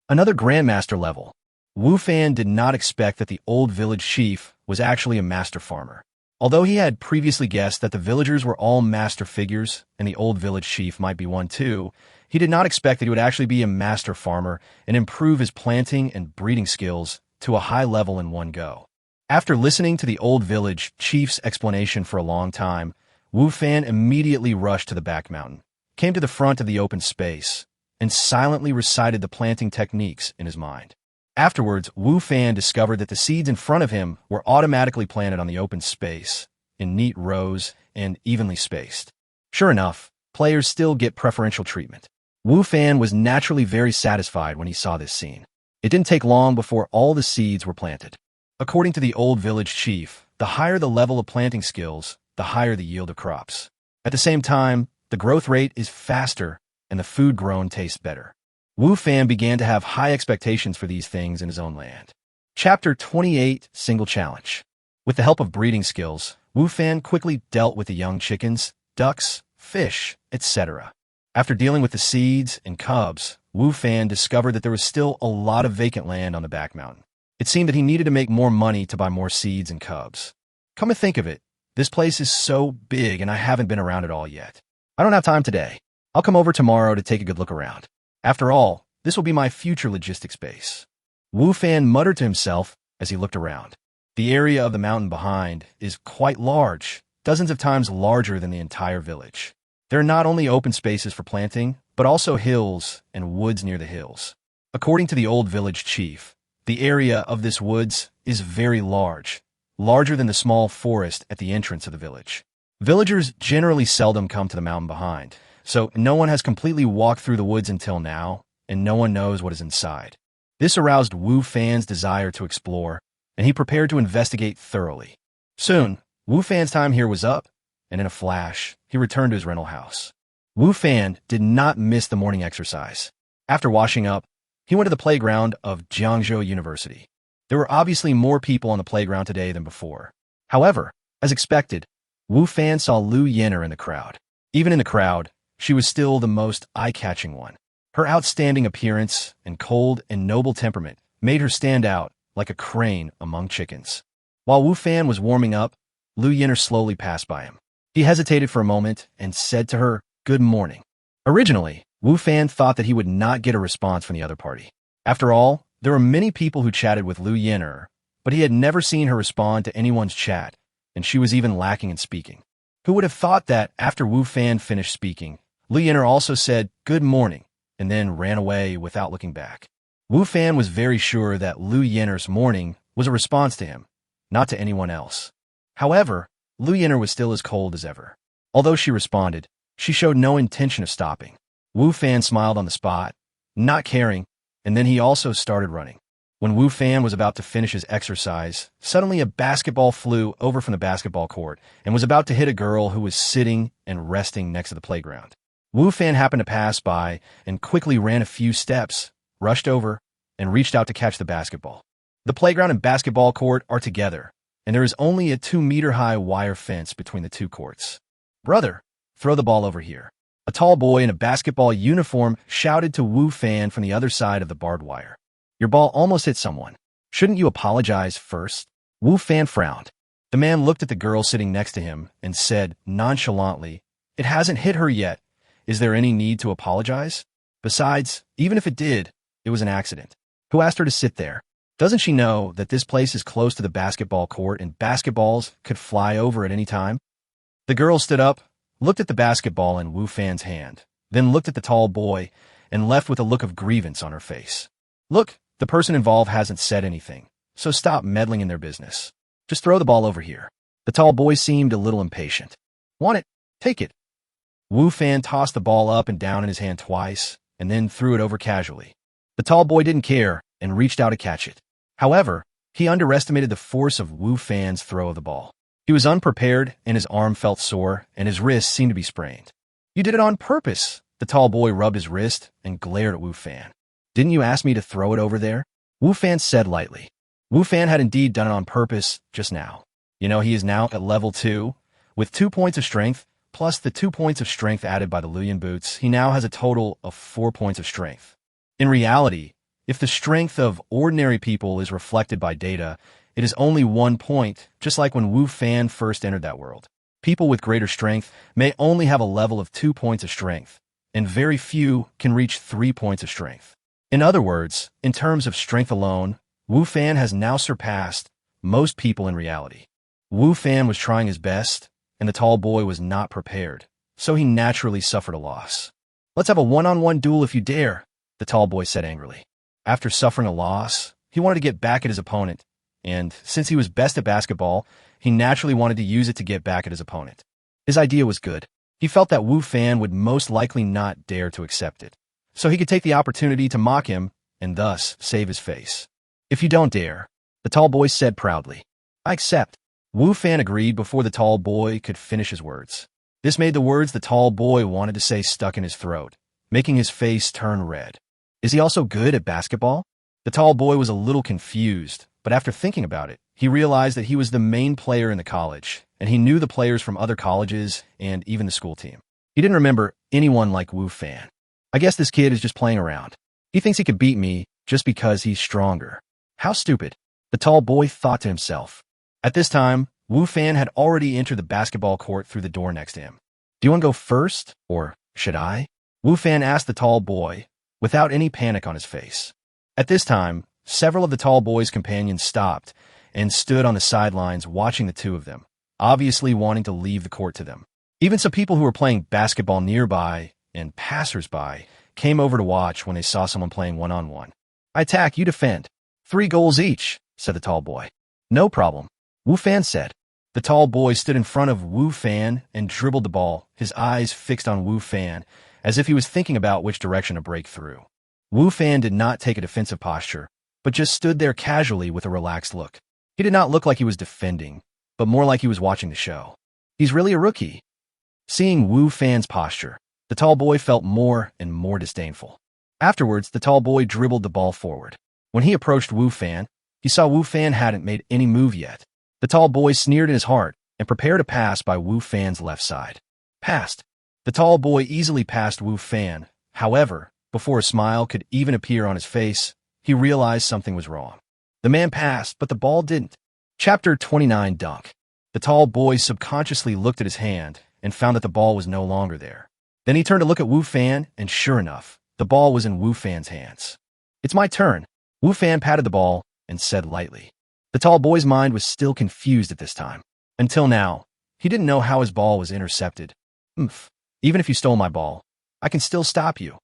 Another grandmaster level. Wu Fan did not expect that the old village chief was actually a master farmer. Although he had previously guessed that the villagers were all master figures and the old village chief might be one too, he did not expect that he would actually be a master farmer and improve his planting and breeding skills to a high level in one go. After listening to the old village chief's explanation for a long time, Wu Fan immediately rushed to the back mountain, came to the front of the open space, and silently recited the planting techniques in his mind. Afterwards, Wu Fan discovered that the seeds in front of him were automatically planted on the open space, in neat rows and evenly spaced. Sure enough, players still get preferential treatment. Wu Fan was naturally very satisfied when he saw this scene. It didn't take long before all the seeds were planted. According to the old village chief, the higher the level of planting skills, the higher the yield of crops. At the same time, the growth rate is faster and the food grown tastes better. Wu Fan began to have high expectations for these things in his own land. Chapter 28, Single Challenge. With the help of breeding skills, Wu Fan quickly dealt with the young chickens, ducks, fish, etc. After dealing with the seeds and cubs, Wu Fan discovered that there was still a lot of vacant land on the back mountain. It seemed that he needed to make more money to buy more seeds and cubs. Come to think of it, this place is so big and I haven't been around it all yet. I don't have time today. I'll come over tomorrow to take a good look around. After all, this will be my future logistics base. Wu Fan muttered to himself as he looked around. The area of the mountain behind is quite large, dozens of times larger than the entire village. There are not only open spaces for planting, but also hills and woods near the hills. According to the old village chief, the area of this woods is very large, larger than the small forest at the entrance of the village. Villagers generally seldom come to the mountain behind, so no one has completely walked through the woods until now, and no one knows what is inside. This aroused Wu Fan's desire to explore, and he prepared to investigate thoroughly. Soon, Wu Fan's time here was up, and in a flash, he returned to his rental house. Wu Fan did not miss the morning exercise. After washing up, he went to the playground of Jiangzhou University. There were obviously more people on the playground today than before. However, as expected, Wu Fan saw Lu Yenner in the crowd. Even in the crowd, she was still the most eye-catching one. Her outstanding appearance and cold and noble temperament made her stand out like a crane among chickens. While Wu Fan was warming up, Lu Yenner slowly passed by him. He hesitated for a moment and said to her, "Good morning." Originally, Wu Fan thought that he would not get a response from the other party. After all, there were many people who chatted with Lu Yenner, but he had never seen her respond to anyone's chat, and she was even lacking in speaking. Who would have thought that after Wu Fan finished speaking, Lu Yenner also said, "Good morning," and then ran away without looking back. Wu Fan was very sure that Lu Yinner's morning was a response to him, not to anyone else. However, Lu Yinner was still as cold as ever. Although she responded, she showed no intention of stopping. Wu Fan smiled on the spot, not caring, and then he also started running. When Wu Fan was about to finish his exercise, suddenly a basketball flew over from the basketball court and was about to hit a girl who was sitting and resting next to the playground. Wu Fan happened to pass by and quickly ran a few steps, rushed over, and reached out to catch the basketball. The playground and basketball court are together, and there is only a 2-meter-high wire fence between the two courts. "Brother, throw the ball over here." A tall boy in a basketball uniform shouted to Wu Fan from the other side of the barbed wire. "Your ball almost hit someone. Shouldn't you apologize first?" Wu Fan frowned. The man looked at the girl sitting next to him and said nonchalantly, "It hasn't hit her yet. Is there any need to apologize? Besides, even if it did, it was an accident. Who asked her to sit there? Doesn't she know that this place is close to the basketball court and basketballs could fly over at any time?" The girl stood up, looked at the basketball in Wu Fan's hand, then looked at the tall boy and left with a look of grievance on her face. "Look, the person involved hasn't said anything, so stop meddling in their business. Just throw the ball over here." The tall boy seemed a little impatient. "Want it? Take it." Wu Fan tossed the ball up and down in his hand twice, and then threw it over casually. The tall boy didn't care and reached out to catch it. However, he underestimated the force of Wu Fan's throw of the ball. He was unprepared, and his arm felt sore, and his wrist seemed to be sprained. "You did it on purpose." The tall boy rubbed his wrist and glared at Wu Fan. "Didn't you ask me to throw it over there?" Wu Fan said lightly. Wu Fan had indeed done it on purpose just now. You know, he is now at level 2, with 2 points of strength, plus the 2 points of strength added by the Luyan boots. He now has a total of 4 points of strength. In reality, if the strength of ordinary people is reflected by data, it is only 1 point, just like when Wu Fan first entered that world. People with greater strength may only have a level of 2 points of strength, and very few can reach 3 points of strength. In other words, in terms of strength alone, Wu Fan has now surpassed most people in reality. Wu Fan was trying his best, and the tall boy was not prepared, so he naturally suffered a loss. "Let's have a one-on-one duel if you dare," the tall boy said angrily. After suffering a loss, he wanted to get back at his opponent, and since he was best at basketball, he naturally wanted to use it to get back at his opponent. His idea was good. He felt that Wu Fan would most likely not dare to accept it, so he could take the opportunity to mock him and thus save his face. "If you don't dare," the tall boy said proudly, "I accept." Wu Fan agreed before the tall boy could finish his words. This made the words the tall boy wanted to say stuck in his throat, making his face turn red. Is he also good at basketball? The tall boy was a little confused, but after thinking about it, he realized that he was the main player in the college, and he knew the players from other colleges and even the school team. He didn't remember anyone like Wu Fan. "I guess this kid is just playing around. He thinks he could beat me just because he's stronger. How stupid," the tall boy thought to himself. At this time, Wu Fan had already entered the basketball court through the door next to him. "Do you want to go first, or should I?" Wu Fan asked the tall boy, without any panic on his face. At this time, several of the tall boy's companions stopped and stood on the sidelines watching the two of them, obviously wanting to leave the court to them. Even some people who were playing basketball nearby and passers-by came over to watch when they saw someone playing one-on-one. "I attack, you defend. 3 goals each," said the tall boy. "No problem," Wu Fan said. The tall boy stood in front of Wu Fan and dribbled the ball, his eyes fixed on Wu Fan, as if he was thinking about which direction to break through. Wu Fan did not take a defensive posture, but just stood there casually with a relaxed look. He did not look like he was defending, but more like he was watching the show. He's really a rookie. Seeing Wu Fan's posture, the tall boy felt more and more disdainful. Afterwards, the tall boy dribbled the ball forward. When he approached Wu Fan, he saw Wu Fan hadn't made any move yet. The tall boy sneered in his heart and prepared a pass by Wu Fan's left side. Passed. The tall boy easily passed Wu Fan. However, before a smile could even appear on his face, he realized something was wrong. The man passed, but the ball didn't. Chapter 29 Dunk. The tall boy subconsciously looked at his hand and found that the ball was no longer there. Then he turned to look at Wu Fan, and sure enough, the ball was in Wu Fan's hands. "It's my turn." Wu Fan patted the ball and said lightly. The tall boy's mind was still confused at this time. Until now, he didn't know how his ball was intercepted. "Even if you stole my ball, I can still stop you."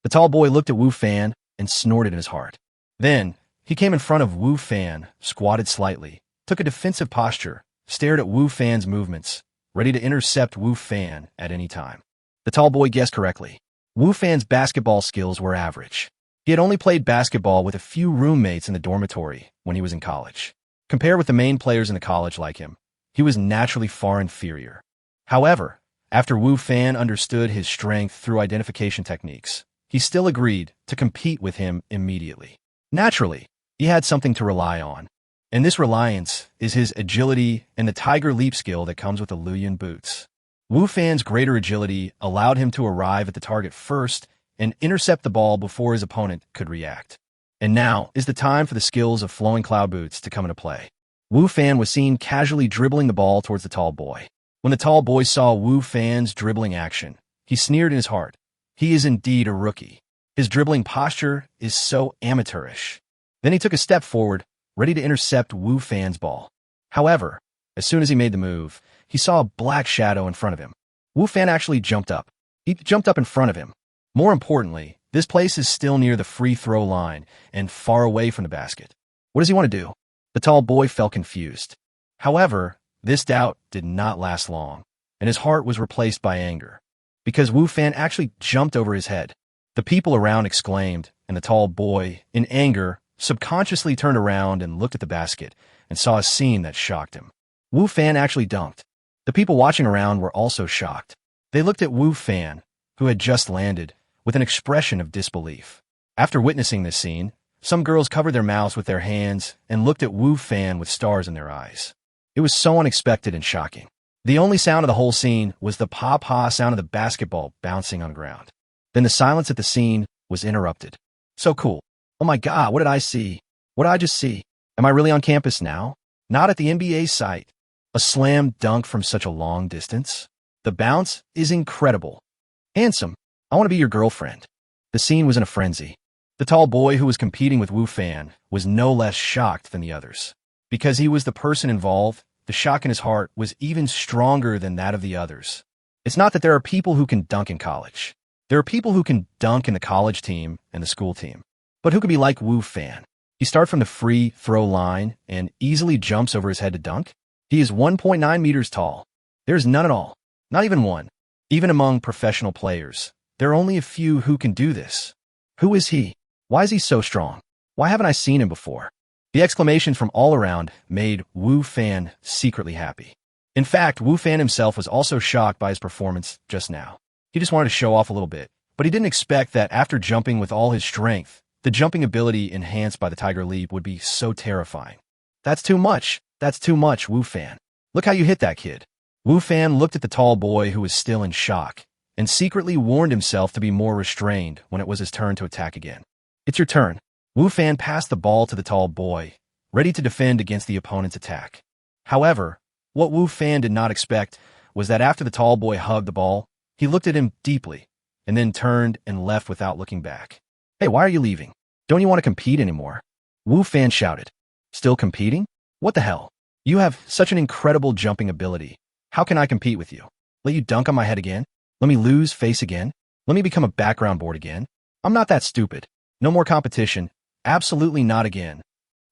The The tall boy looked at Wu Fan and snorted in his heart. Then, he came in front of Wu Fan, squatted slightly, took a defensive posture, stared at Wu Fan's movements, ready to intercept Wu Fan at any time. The tall boy guessed correctly. Wu Fan's basketball skills were average. He had only played basketball with a few roommates in the dormitory when he was in college. Compared with the main players in the college like him, he was naturally far inferior. However, after Wu Fan understood his strength through identification techniques, he still agreed to compete with him immediately. Naturally, he had something to rely on, and this reliance is his agility and the tiger leap skill that comes with the Luyan boots. Wu Fan's greater agility allowed him to arrive at the target first and intercept the ball before his opponent could react. And now is the time for the skills of flowing cloud boots to come into play. Wu Fan was seen casually dribbling the ball towards the tall boy. When the tall boy saw Wu Fan's dribbling action, he sneered in his heart. He is indeed a rookie. His dribbling posture is so amateurish. Then he took a step forward, ready to intercept Wu Fan's ball. However, as soon as he made the move, he saw a black shadow in front of him. Wu Fan actually jumped up. He jumped up in front of him. More importantly, this place is still near the free throw line and far away from the basket. What does he want to do? The tall boy felt confused. However, this doubt did not last long, and his heart was replaced by anger, because Wu Fan actually jumped over his head. The people around exclaimed, and the tall boy, in anger, subconsciously turned around and looked at the basket and saw a scene that shocked him. Wu Fan actually dunked. The people watching around were also shocked. They looked at Wu Fan, who had just landed, with an expression of disbelief. After witnessing this scene, some girls covered their mouths with their hands and looked at Wu Fan with stars in their eyes. It was so unexpected and shocking. The only sound of the whole scene was the pa-pa sound of the basketball bouncing on the ground. Then the silence at the scene was interrupted. So cool. Oh my God, what did I see? What did I just see? Am I really on campus now? Not at the NBA site. A slam dunk from such a long distance? The bounce is incredible. Handsome. I want to be your girlfriend. The scene was in a frenzy. The tall boy who was competing with Wu Fan was no less shocked than the others. Because he was the person involved, the shock in his heart was even stronger than that of the others. It's not that there are people who can dunk in college. There are people who can dunk in the college team and the school team. But who could be like Wu Fan? He starts from the free throw line and easily jumps over his head to dunk. He is 1.9 meters tall. There's none at all. Not even one. Even among professional players, there are only a few who can do this. Who is he? Why is he so strong? Why haven't I seen him before? The exclamations from all around made Wu Fan secretly happy. In fact, Wu Fan himself was also shocked by his performance just now. He just wanted to show off a little bit, but he didn't expect that after jumping with all his strength, the jumping ability enhanced by the Tiger Leap would be so terrifying. That's too much. That's too much, Wu Fan. Look how you hit that kid. Wu Fan looked at the tall boy who was still in shock and secretly warned himself to be more restrained when it was his turn to attack again. It's your turn. Wu Fan passed the ball to the tall boy, ready to defend against the opponent's attack. However, what Wu Fan did not expect was that after the tall boy hugged the ball, he looked at him deeply and then turned and left without looking back. Hey, why are you leaving? Don't you want to compete anymore? Wu Fan shouted. Still competing? What the hell? You have such an incredible jumping ability. How can I compete with you? Let you dunk on my head again? Let me lose face again? Let me become a background board again? I'm not that stupid. No more competition. Absolutely not again.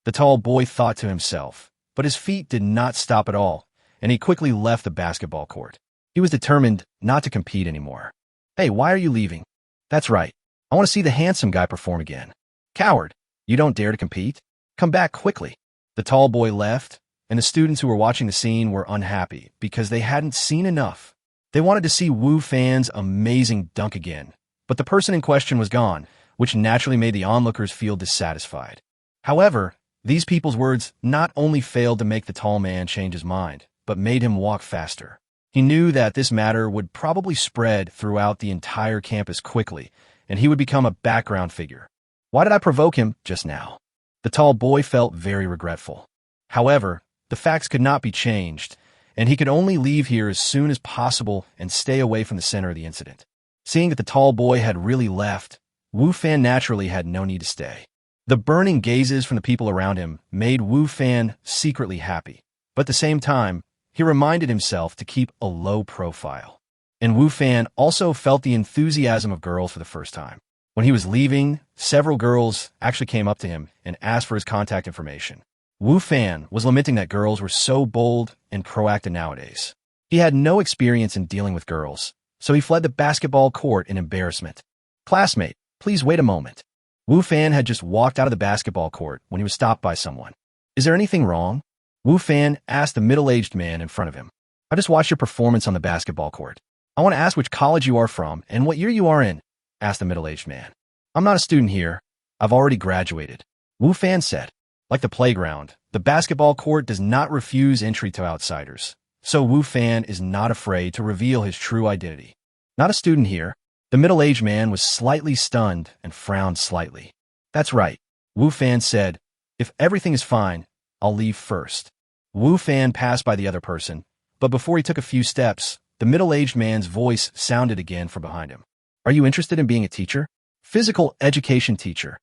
The tall boy thought to himself, but his feet did not stop at all, and he quickly left the basketball court. He was determined not to compete anymore. Hey, why are you leaving? That's right. I want to see the handsome guy perform again. Coward, you don't dare to compete? Come back quickly. The tall boy left, and the students who were watching the scene were unhappy because they hadn't seen enough. They wanted to see Wu Fan's amazing dunk again, but the person in question was gone, which naturally made the onlookers feel dissatisfied. However, these people's words not only failed to make the tall man change his mind, but made him walk faster. He knew that this matter would probably spread throughout the entire campus quickly, and he would become a background figure. Why did I provoke him just now? The tall boy felt very regretful. However, the facts could not be changed, and he could only leave here as soon as possible and stay away from the center of the incident. Seeing that the tall boy had really left, Wu Fan naturally had no need to stay. The burning gazes from the people around him made Wu Fan secretly happy, but at the same time, he reminded himself to keep a low profile. And Wu Fan also felt the enthusiasm of girls for the first time. When he was leaving, several girls actually came up to him and asked for his contact information. Wu Fan was lamenting that girls were so bold and proactive nowadays. He had no experience in dealing with girls, so he fled the basketball court in embarrassment. "Classmate, please wait a moment." Wu Fan had just walked out of the basketball court when he was stopped by someone. "Is there anything wrong?" Wu Fan asked the middle-aged man in front of him. "I just watched your performance on the basketball court. I want to ask which college you are from and what year you are in," asked the middle-aged man. "I'm not a student here. I've already graduated," Wu Fan said. Like the playground, the basketball court does not refuse entry to outsiders, so Wu Fan is not afraid to reveal his true identity. "Not a student here." The middle-aged man was slightly stunned and frowned slightly. "That's right," Wu Fan said. "If everything is fine, I'll leave first." Wu Fan passed by the other person, but before he took a few steps, the middle-aged man's voice sounded again from behind him. "Are you interested in being a teacher? Physical education teacher.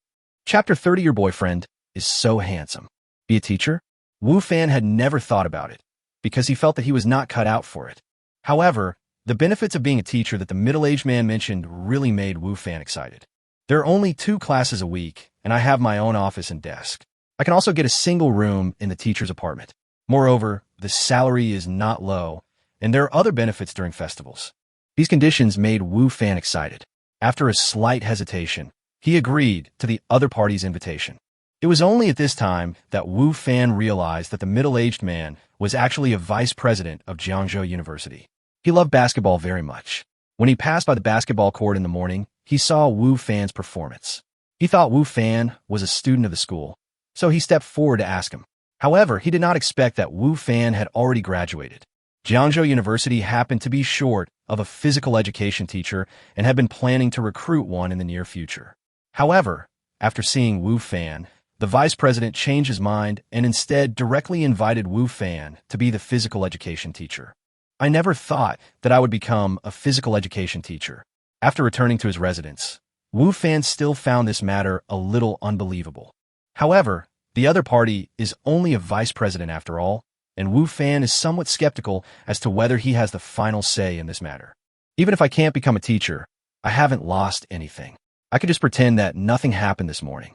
Chapter 30. Your boyfriend is so handsome. Be a teacher?" Wu Fan had never thought about it, because he felt that he was not cut out for it. However, the benefits of being a teacher that the middle-aged man mentioned really made Wu Fan excited. "There are only 2 classes a week, and I have my own office and desk. I can also get a single room in the teacher's apartment. Moreover, the salary is not low, and there are other benefits during festivals." These conditions made Wu Fan excited. After a slight hesitation, he agreed to the other party's invitation. It was only at this time that Wu Fan realized that the middle-aged man was actually a vice president of Jiangzhou University. He loved basketball very much. When he passed by the basketball court in the morning, he saw Wu Fan's performance. He thought Wu Fan was a student of the school, so he stepped forward to ask him. However, he did not expect that Wu Fan had already graduated. Jiangzhou University happened to be short of a physical education teacher and had been planning to recruit one in the near future. However, after seeing Wu Fan, the vice president changed his mind and instead directly invited Wu Fan to be the physical education teacher. "I never thought that I would become a physical education teacher." After returning to his residence, Wu Fan still found this matter a little unbelievable. However, the other party is only a vice president after all, and Wu Fan is somewhat skeptical as to whether he has the final say in this matter. "Even if I can't become a teacher, I haven't lost anything. I could just pretend that nothing happened this morning,"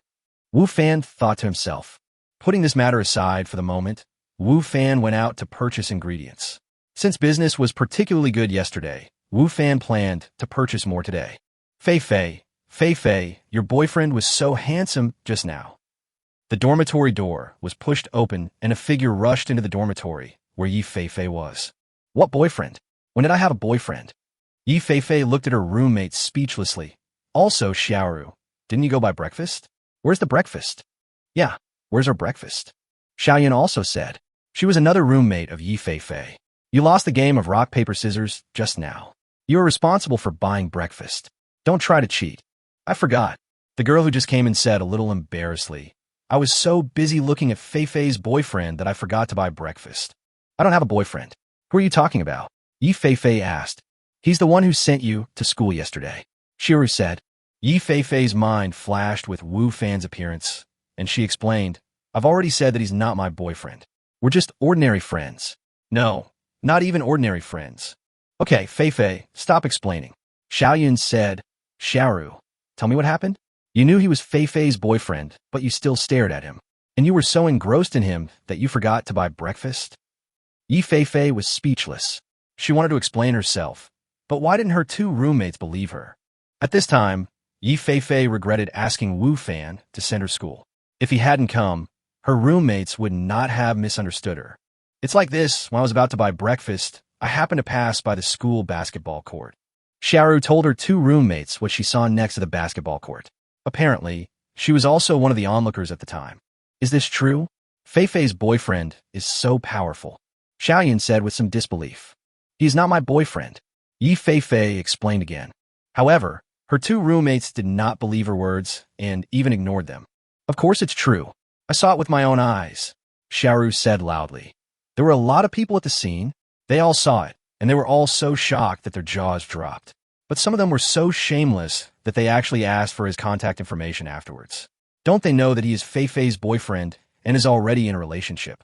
Wu Fan thought to himself. Putting this matter aside for the moment, Wu Fan went out to purchase ingredients. Since business was particularly good yesterday, Wu Fan planned to purchase more today. Fei Fei, your boyfriend was so handsome just now." The dormitory door was pushed open and a figure rushed into the dormitory where Yi Fei was. "What boyfriend? When did I have a boyfriend?" Yi Fei looked at her roommate speechlessly. "Also, Xiaoru, didn't you go buy breakfast? Where's the breakfast?" "Yeah, where's our breakfast?" Xiaoyan also said. She was another roommate of Yi Fei. "You lost the game of rock, paper, scissors just now. You are responsible for buying breakfast. Don't try to cheat." "I forgot," the girl who just came in said a little embarrassedly. "I was so busy looking at Fei's boyfriend that I forgot to buy breakfast." "I don't have a boyfriend." "Who are you talking about?" Yi Fei asked. "He's the one who sent you to school yesterday," Xiaoru said. Yi Fei's mind flashed with Wu Fan's appearance, and she explained, "I've already said that he's not my boyfriend. We're just ordinary friends." "No, not even ordinary friends." "Okay, Fei, stop explaining," Xiaoyan said. "Xiaoru, tell me what happened?" "You knew he was Fei's boyfriend, but you still stared at him. And you were so engrossed in him that you forgot to buy breakfast?" Yi Fei was speechless. She wanted to explain herself, but why didn't her 2 roommates believe her? At this time, Yi Fei regretted asking Wu Fan to send her school. If he hadn't come, her roommates would not have misunderstood her. "It's like this, when I was about to buy breakfast, I happened to pass by the school basketball court." Xiaoru told her 2 roommates what she saw next to the basketball court. Apparently, she was also one of the onlookers at the time. "Is this true? Fei's boyfriend is so powerful," Xiaoyan said with some disbelief. "He is not my boyfriend," Yi Fei explained again. However, her 2 roommates did not believe her words and even ignored them. "Of course it's true. I saw it with my own eyes," Xiaoru said loudly. There were a lot of people at the scene. They all saw it, and they were all so shocked that their jaws dropped. But some of them were so shameless that they actually asked for his contact information afterwards. Don't they know that he is Fei's boyfriend and is already in a relationship?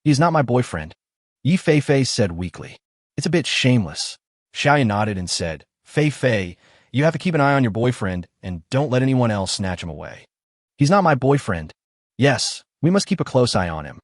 "He is not my boyfriend," Yi Fei said weakly. "It's a bit shameless." Xiaoyan nodded and said, Fei, You have to keep an eye on your boyfriend and don't let anyone else snatch him away. He's not my boyfriend. Yes, we must keep a close eye on him.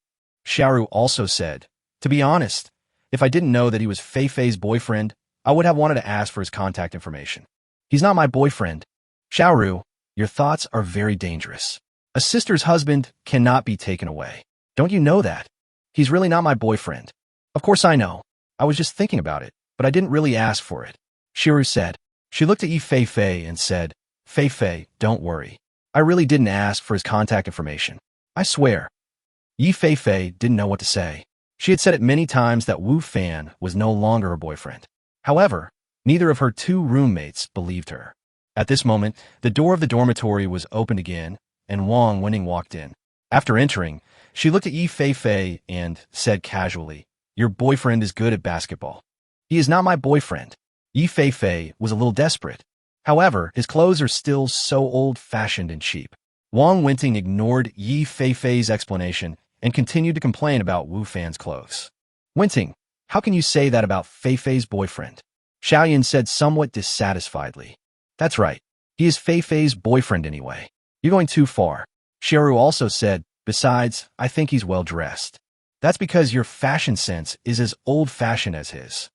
Xiaoru also said, to be honest, if I didn't know that he was Fei Fei's boyfriend, I would have wanted to ask for his contact information. He's not my boyfriend. Xiaoru, your thoughts are very dangerous. A sister's husband cannot be taken away. Don't you know that? He's really not my boyfriend. Of course I know. I was just thinking about it, but I didn't really ask for it. Xiaoru said. She looked at Yi Fei Fei and said, Fei Fei, don't worry. I really didn't ask for his contact information. I swear. Yi Fei Fei didn't know what to say. She had said it many times that Wu Fan was no longer her boyfriend. However, neither of her two roommates believed her. At this moment, the door of the dormitory was opened again, and Wang Wenning walked in. After entering, she looked at Yi Fei Fei and said casually, your boyfriend is good at basketball. He is not my boyfriend. Yi Fei Fei was a little desperate. However, his clothes are still so old-fashioned and cheap. Wang Wenting ignored Yi Fei Fei's explanation and continued to complain about Wu Fan's clothes. Wenting, how can you say that about Fei Fei's boyfriend? Xiaoyan said somewhat dissatisfiedly. That's right. He is Fei Fei's boyfriend anyway. You're going too far. Xiaoru also said, besides, I think he's well-dressed. That's because your fashion sense is as old-fashioned as his.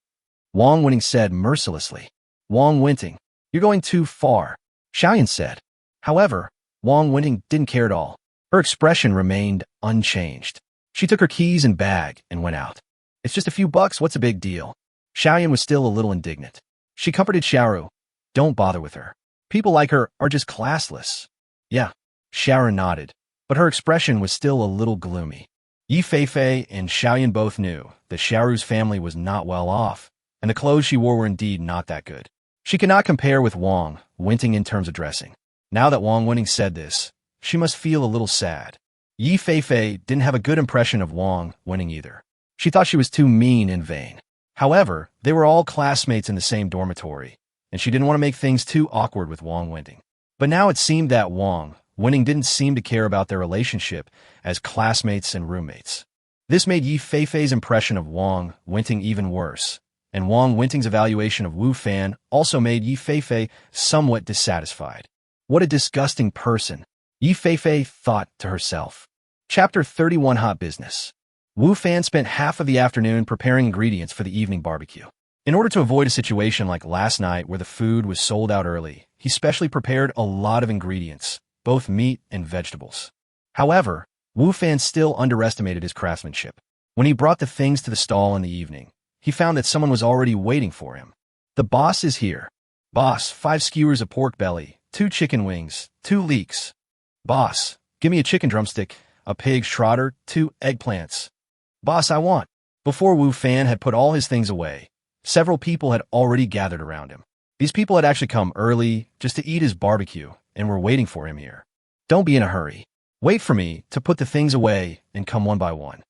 Wang Wenting said mercilessly. Wang Wenting, you're going too far, Xiaoyan said. However, Wang Wenting didn't care at all. Her expression remained unchanged. She took her keys and bag and went out. It's just a few bucks, what's a big deal? Xiaoyan was still a little indignant. She comforted Xiaoru. Don't bother with her. People like her are just classless. Yeah, Xiaoru nodded, but her expression was still a little gloomy. Yi Fei Fei and Xiaoyan both knew that Xiaoru's family was not well off, and the clothes she wore were indeed not that good. She could not compare with Wang Wenting in terms of dressing. Now that Wang Wenting said this, she must feel a little sad. Yi Fei Fei didn't have a good impression of Wang Wenting either. She thought she was too mean and vain. However, they were all classmates in the same dormitory, and she didn't want to make things too awkward with Wang Wenting. But now it seemed that Wang Wenting didn't seem to care about their relationship as classmates and roommates. This made Yi Fei Fei's impression of Wang Wenting even worse, and Wang Wenting's evaluation of Wu Fan also made Yi Fei Fei somewhat dissatisfied. What a disgusting person, Yi Fei Fei thought to herself. Chapter 31 Hot Business. Wu Fan spent half of the afternoon preparing ingredients for the evening barbecue. In order to avoid a situation like last night where the food was sold out early, he specially prepared a lot of ingredients, both meat and vegetables. However, Wu Fan still underestimated his craftsmanship. When he brought the things to the stall in the evening, he found that someone was already waiting for him. The boss is here. Boss, 5 skewers of pork belly, 2 chicken wings, 2 leeks. Boss, give me a chicken drumstick, a pig schrotter, 2 eggplants. Boss, I want. Before Wu Fan had put all his things away, several people had already gathered around him. These people had actually come early just to eat his barbecue and were waiting for him here. Don't be in a hurry. Wait for me to put the things away and come one by one.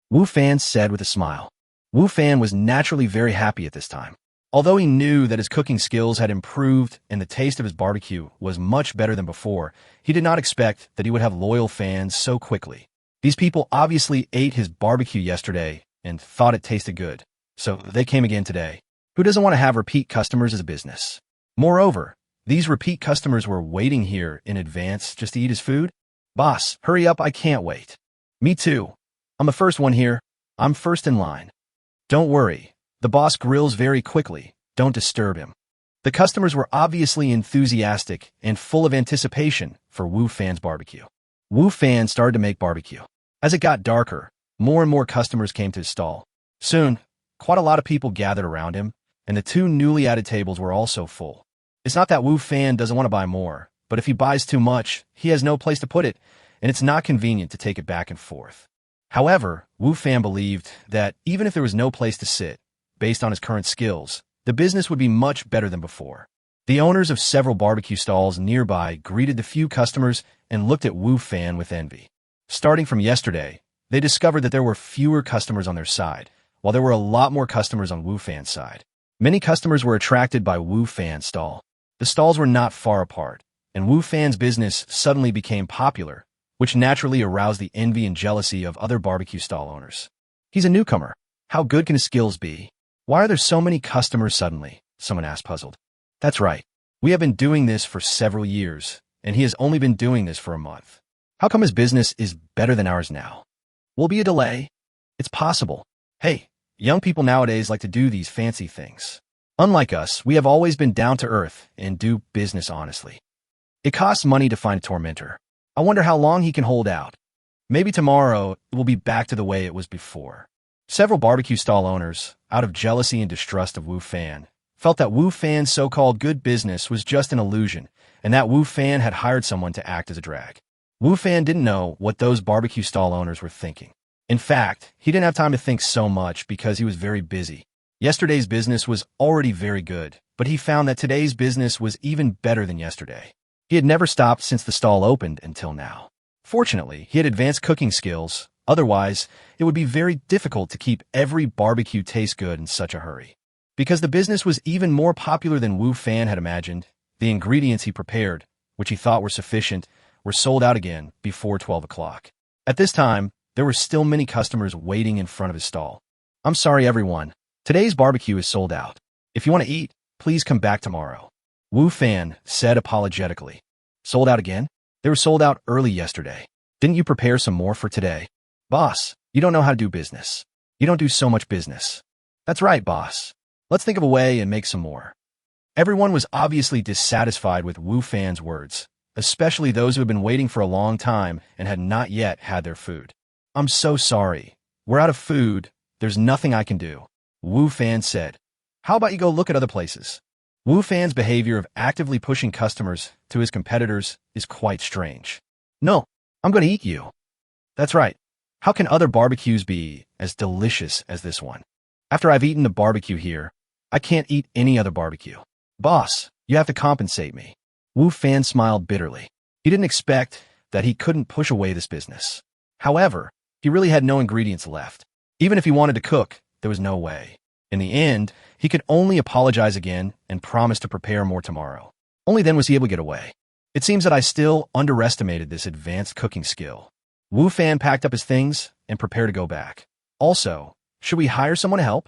Wu Fan said with a smile. Wu Fan was naturally very happy at this time. Although he knew that his cooking skills had improved and the taste of his barbecue was much better than before, he did not expect that he would have loyal fans so quickly. These people obviously ate his barbecue yesterday and thought it tasted good, so they came again today. Who doesn't want to have repeat customers as a business? Moreover, these repeat customers were waiting here in advance just to eat his food. Boss, hurry up, I can't wait. Me too. I'm the first one here. I'm first in line. Don't worry. The boss grills very quickly. Don't disturb him. The customers were obviously enthusiastic and full of anticipation for Wu Fan's barbecue. Wu Fan started to make barbecue. As it got darker, more and more customers came to his stall. Soon, quite a lot of people gathered around him, and the 2 newly added tables were also full. It's not that Wu Fan doesn't want to buy more, but if he buys too much, he has no place to put it, and it's not convenient to take it back and forth. However, Wu Fan believed that even if there was no place to sit, based on his current skills, the business would be much better than before. The owners of several barbecue stalls nearby greeted the few customers and looked at Wu Fan with envy. Starting from yesterday, they discovered that there were fewer customers on their side, while there were a lot more customers on Wu Fan's side. Many customers were attracted by Wu Fan's stall. The stalls were not far apart, and Wu Fan's business suddenly became popular, which naturally aroused the envy and jealousy of other barbecue stall owners. He's a newcomer. How good can his skills be? Why are there so many customers suddenly? Someone asked, puzzled. That's right. We have been doing this for several years, and he has only been doing this for a month. How come his business is better than ours now? Will be a delay? It's possible. Hey, young people nowadays like to do these fancy things. Unlike us, we have always been down to earth and do business honestly. It costs money to find a tormentor. I wonder how long he can hold out. Maybe tomorrow it will be back to the way it was before. Several barbecue stall owners, out of jealousy and distrust of Wu Fan, felt that Wu Fan's so-called good business was just an illusion, and that Wu Fan had hired someone to act as a drag. Wu Fan didn't know what those barbecue stall owners were thinking. In fact, he didn't have time to think so much because he was very busy. Yesterday's business was already very good, but he found that today's business was even better than yesterday. He had never stopped since the stall opened until now. Fortunately, he had advanced cooking skills. Otherwise, it would be very difficult to keep every barbecue taste good in such a hurry. Because the business was even more popular than Wu Fan had imagined, the ingredients he prepared, which he thought were sufficient, were sold out again before 12 o'clock. At this time, there were still many customers waiting in front of his stall. "I'm sorry, everyone. Today's barbecue is sold out. If you want to eat, please come back tomorrow," Wu Fan said apologetically. "Sold out again? They were sold out early yesterday. Didn't you prepare some more for today?" "Boss, you don't know how to do business. You don't do so much business." "That's right, boss. Let's think of a way and make some more." Everyone was obviously dissatisfied with Wu Fan's words, especially those who had been waiting for a long time and had not yet had their food. "I'm so sorry. We're out of food. There's nothing I can do," Wu Fan said. "How about you go look at other places?" Wu Fan's behavior of actively pushing customers to his competitors is quite strange. "No, I'm going to eat you." "That's right. How can other barbecues be as delicious as this one? After I've eaten the barbecue here, I can't eat any other barbecue." "Boss, you have to compensate me." Wu Fan smiled bitterly. He didn't expect that he couldn't push away this business. However, he really had no ingredients left. Even if he wanted to cook, there was no way. In the end, he could only apologize again and promise to prepare more tomorrow. Only then was he able to get away. "It seems that I still underestimated this advanced cooking skill." Wu Fan packed up his things and prepared to go back. "Also, should we hire someone to help?"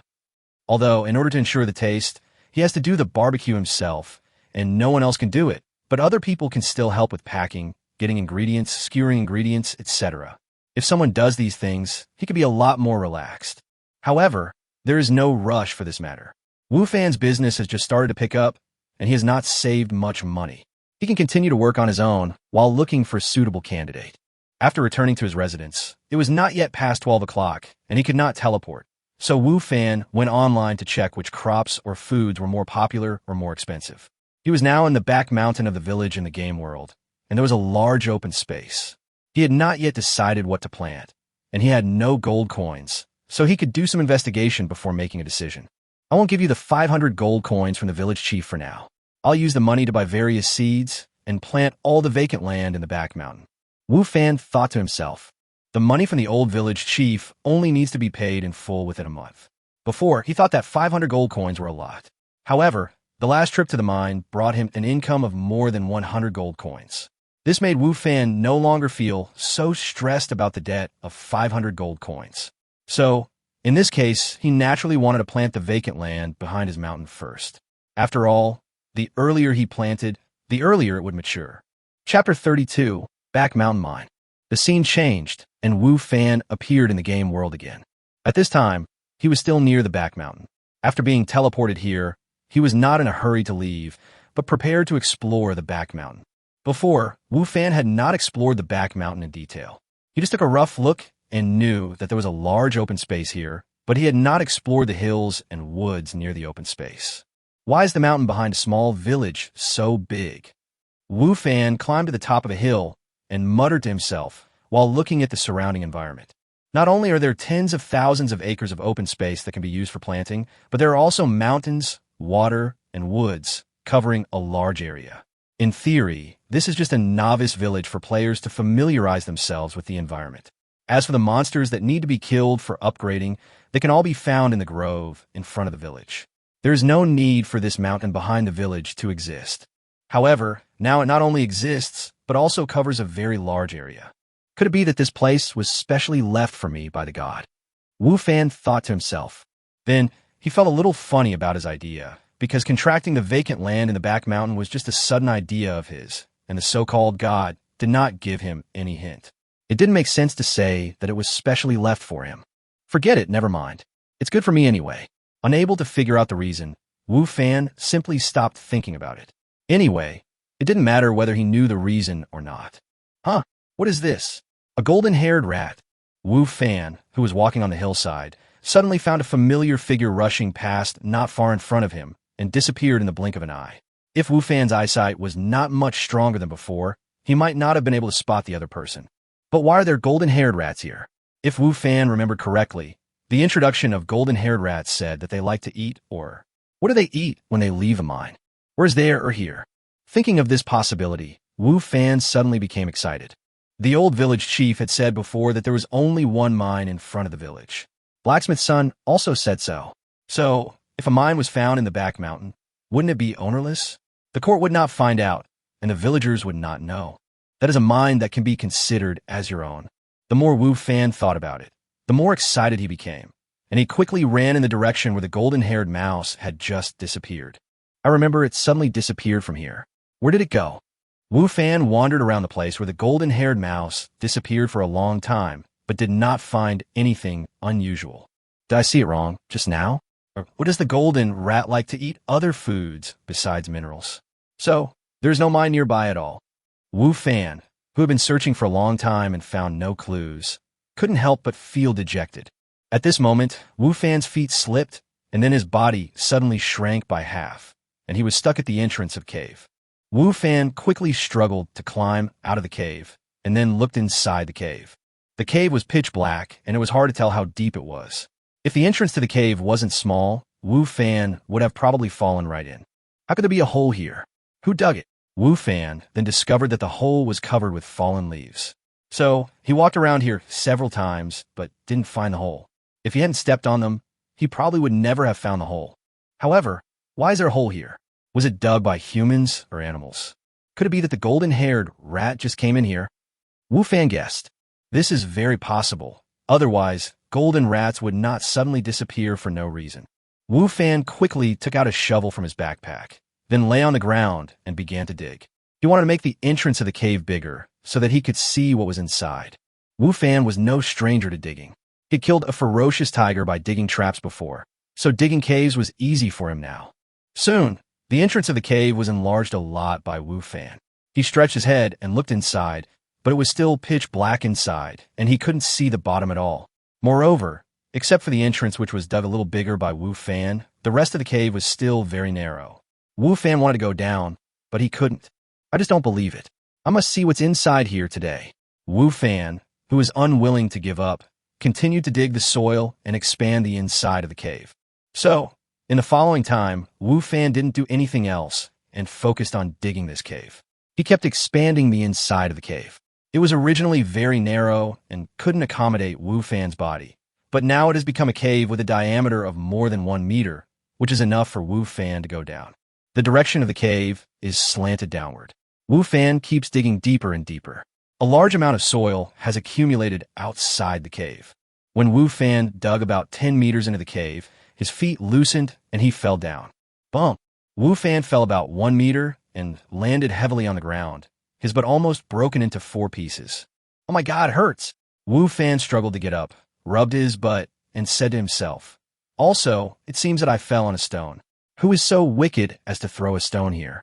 Although, in order to ensure the taste, he has to do the barbecue himself, and no one else can do it, but other people can still help with packing, getting ingredients, skewering ingredients, etc. If someone does these things, he could be a lot more relaxed. However, there is no rush for this matter. Wu Fan's business has just started to pick up, and he has not saved much money. He can continue to work on his own while looking for a suitable candidate. After returning to his residence, it was not yet past 12 o'clock, and he could not teleport. So Wu Fan went online to check which crops or foods were more popular or more expensive. He was now in the back mountain of the village in the game world, and there was a large open space. He had not yet decided what to plant, and he had no gold coins, so he could do some investigation before making a decision. "I won't give you the 500 gold coins from the village chief for now. I'll use the money to buy various seeds and plant all the vacant land in the back mountain." Wu Fan thought to himself, the money from the old village chief only needs to be paid in full within a month. Before, he thought that 500 gold coins were a lot. However, the last trip to the mine brought him an income of more than 100 gold coins. This made Wu Fan no longer feel so stressed about the debt of 500 gold coins. So, in this case, he naturally wanted to plant the vacant land behind his mountain first. After all, the earlier he planted, the earlier it would mature. Chapter 32, Back Mountain Mine. The scene changed, and Wu Fan appeared in the game world again. At this time, he was still near the back mountain. After being teleported here, he was not in a hurry to leave, but prepared to explore the back mountain. Before, Wu Fan had not explored the back mountain in detail. He just took a rough look and knew that there was a large open space here, but he had not explored the hills and woods near the open space. Why is the mountain behind a small village so big? Wu Fan climbed to the top of a hill and muttered to himself while looking at the surrounding environment. Not only are there tens of thousands of acres of open space that can be used for planting, but there are also mountains, water, and woods covering a large area. In theory, this is just a novice village for players to familiarize themselves with the environment. As for the monsters that need to be killed for upgrading, they can all be found in the grove in front of the village. There is no need for this mountain behind the village to exist. However, now it not only exists, but also covers a very large area. Could it be that this place was specially left for me by the god? Wu Fan thought to himself. Then, he felt a little funny about his idea, because contracting the vacant land in the back mountain was just a sudden idea of his, and the so-called god did not give him any hint. It didn't make sense to say that it was specially left for him. Forget it, never mind. It's good for me anyway. Unable to figure out the reason, Wu Fan simply stopped thinking about it. Anyway, it didn't matter whether he knew the reason or not. Huh, what is this? A golden-haired rat. Wu Fan, who was walking on the hillside, suddenly found a familiar figure rushing past not far in front of him and disappeared in the blink of an eye. If Wu Fan's eyesight was not much stronger than before, he might not have been able to spot the other person. But why are there golden-haired rats here? If Wu Fan remembered correctly, the introduction of golden-haired rats said that they like to eat, or what do they eat when they leave a mine? Where's there or here? Thinking of this possibility, Wu Fan suddenly became excited. The old village chief had said before that there was only one mine in front of the village. Blacksmith's son also said so. So, if a mine was found in the back mountain, wouldn't it be ownerless? The court would not find out, and the villagers would not know. That is a mine that can be considered as your own. The more Wu Fan thought about it, the more excited he became, and he quickly ran in the direction where the golden-haired mouse had just disappeared. I remember it suddenly disappeared from here. Where did it go? Wu Fan wandered around the place where the golden-haired mouse disappeared for a long time, but did not find anything unusual. Did I see it wrong just now? Or what does the golden rat like to eat other foods besides minerals? So, there's no mine nearby at all. Wu Fan, who had been searching for a long time and found no clues, couldn't help but feel dejected. At this moment, Wu Fan's feet slipped, and then his body suddenly shrank by half, and he was stuck at the entrance of the cave. Wu Fan quickly struggled to climb out of the cave, and then looked inside the cave. The cave was pitch black, and it was hard to tell how deep it was. If the entrance to the cave wasn't small, Wu Fan would have probably fallen right in. How could there be a hole here? Who dug it? Wu Fan then discovered that the hole was covered with fallen leaves. So, he walked around here several times, but didn't find the hole. If he hadn't stepped on them, he probably would never have found the hole. However, why is there a hole here? Was it dug by humans or animals? Could it be that the golden-haired rat just came in here? Wu Fan guessed. This is very possible. Otherwise, golden rats would not suddenly disappear for no reason. Wu Fan quickly took out a shovel from his backpack, then lay on the ground and began to dig. He wanted to make the entrance of the cave bigger so that he could see what was inside. Wu Fan was no stranger to digging. He had killed a ferocious tiger by digging traps before, so digging caves was easy for him now. Soon, the entrance of the cave was enlarged a lot by Wu Fan. He stretched his head and looked inside, but it was still pitch black inside, and he couldn't see the bottom at all. Moreover, except for the entrance which was dug a little bigger by Wu Fan, the rest of the cave was still very narrow. Wu Fan wanted to go down, but he couldn't. I just don't believe it. I must see what's inside here today. Wu Fan, who was unwilling to give up, continued to dig the soil and expand the inside of the cave. So, in the following time, Wu Fan didn't do anything else and focused on digging this cave. He kept expanding the inside of the cave. It was originally very narrow and couldn't accommodate Wu Fan's body, but now it has become a cave with a diameter of more than 1 meter, which is enough for Wu Fan to go down. The direction of the cave is slanted downward. Wu Fan keeps digging deeper and deeper. A large amount of soil has accumulated outside the cave. When Wu Fan dug about 10 meters into the cave, his feet loosened and he fell down. Bump! Wu Fan fell about 1 meter and landed heavily on the ground, his butt almost broken into 4 pieces. Oh my God, it hurts! Wu Fan struggled to get up, rubbed his butt, and said to himself, "Also, it seems that I fell on a stone. Who is so wicked as to throw a stone here?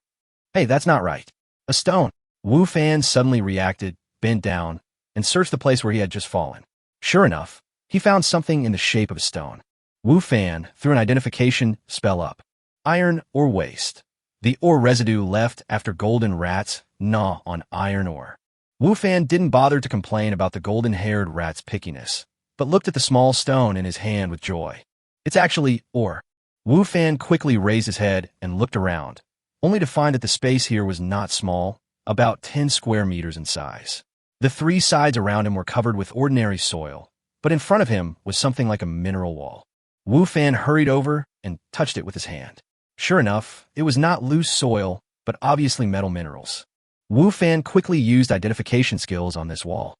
Hey, that's not right. A stone!" Wu Fan suddenly reacted, bent down, and searched the place where he had just fallen. Sure enough, he found something in the shape of a stone. Wu Fan threw an identification spell up. Iron ore waste. The ore residue left after golden rats gnaw on iron ore. Wu Fan didn't bother to complain about the golden-haired rat's pickiness, but looked at the small stone in his hand with joy. It's actually ore. Wu Fan quickly raised his head and looked around, only to find that the space here was not small, about 10 square meters in size. The 3 sides around him were covered with ordinary soil, but in front of him was something like a mineral wall. Wu Fan hurried over and touched it with his hand. Sure enough, it was not loose soil, but obviously metal minerals. Wu Fan quickly used identification skills on this wall.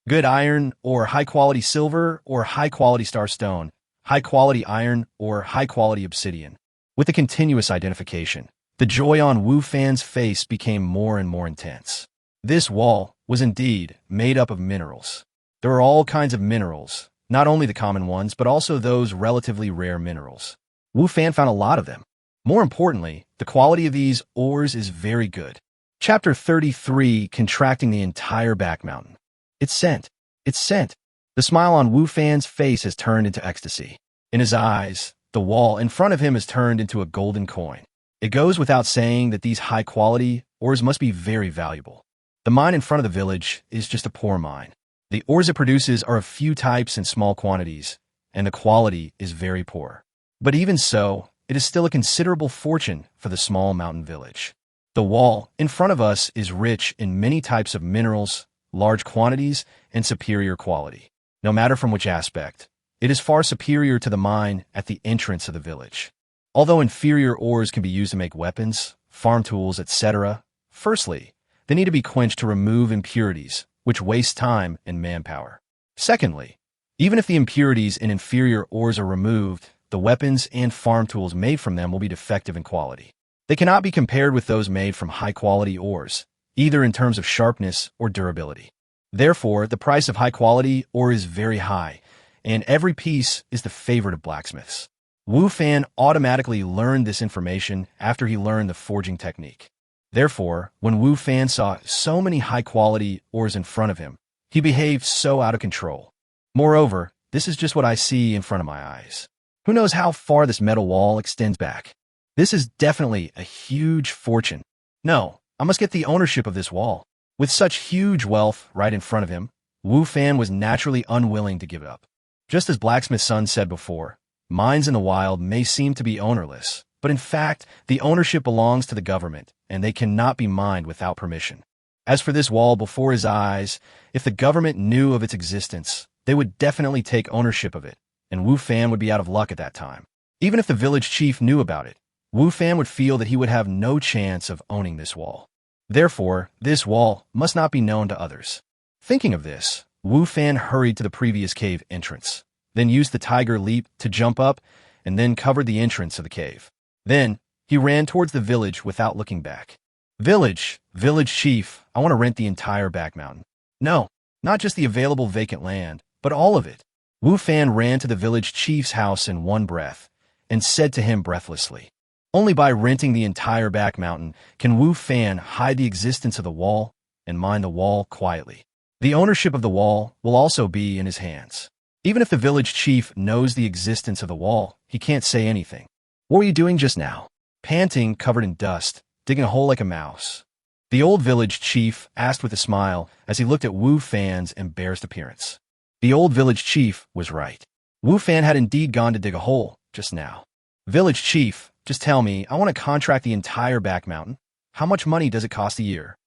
Good iron or high-quality silver or high-quality star stone, high-quality iron or high-quality obsidian. With the continuous identification, the joy on Wu Fan's face became more and more intense. This wall was indeed made up of minerals. There were all kinds of minerals, not only the common ones, but also those relatively rare minerals. Wu Fan found a lot of them. More importantly, the quality of these ores is very good. Chapter 33, Contracting the Entire Back Mountain. It's sent. It's sent. The smile on Wu Fan's face has turned into ecstasy. In his eyes, the wall in front of him has turned into a golden coin. It goes without saying that these high-quality ores must be very valuable. The mine in front of the village is just a poor mine. The ores it produces are of few types in small quantities, and the quality is very poor. But even so, it is still a considerable fortune for the small mountain village. The wall in front of us is rich in many types of minerals, large quantities, and superior quality. No matter from which aspect, it is far superior to the mine at the entrance of the village. Although inferior ores can be used to make weapons, farm tools, etc., firstly, they need to be quenched to remove impurities, which waste time and manpower. Secondly, even if the impurities in inferior ores are removed, the weapons and farm tools made from them will be defective in quality. They cannot be compared with those made from high-quality ores, either in terms of sharpness or durability. Therefore, the price of high-quality ore is very high, and every piece is the favorite of blacksmiths. Wu Fan automatically learned this information after he learned the forging technique. Therefore, when Wu Fan saw so many high-quality ores in front of him, he behaved so out of control. Moreover, this is just what I see in front of my eyes. Who knows how far this metal wall extends back? This is definitely a huge fortune. No, I must get the ownership of this wall. With such huge wealth right in front of him, Wu Fan was naturally unwilling to give it up. Just as Blacksmith's son said before, mines in the wild may seem to be ownerless, but in fact, the ownership belongs to the government, and they cannot be mined without permission. As for this wall before his eyes, if the government knew of its existence, they would definitely take ownership of it, and Wu Fan would be out of luck at that time. Even if the village chief knew about it, Wu Fan would feel that he would have no chance of owning this wall. Therefore, this wall must not be known to others. Thinking of this, Wu Fan hurried to the previous cave entrance, then used the tiger leap to jump up, and then covered the entrance of the cave. Then, he ran towards the village without looking back. Village chief, I want to rent the entire back mountain. No, not just the available vacant land, but all of it. Wu Fan ran to the village chief's house in one breath, and said to him breathlessly, only by renting the entire back mountain can Wu Fan hide the existence of the wall and mine the wall quietly. The ownership of the wall will also be in his hands. Even if the village chief knows the existence of the wall, he can't say anything. What were you doing just now? Panting, covered in dust, digging a hole like a mouse. The old village chief asked with a smile as he looked at Wu Fan's embarrassed appearance. The old village chief was right. Wu Fan had indeed gone to dig a hole just now. Village chief, just tell me, I want to contract the entire back mountain. How much money does it cost a year?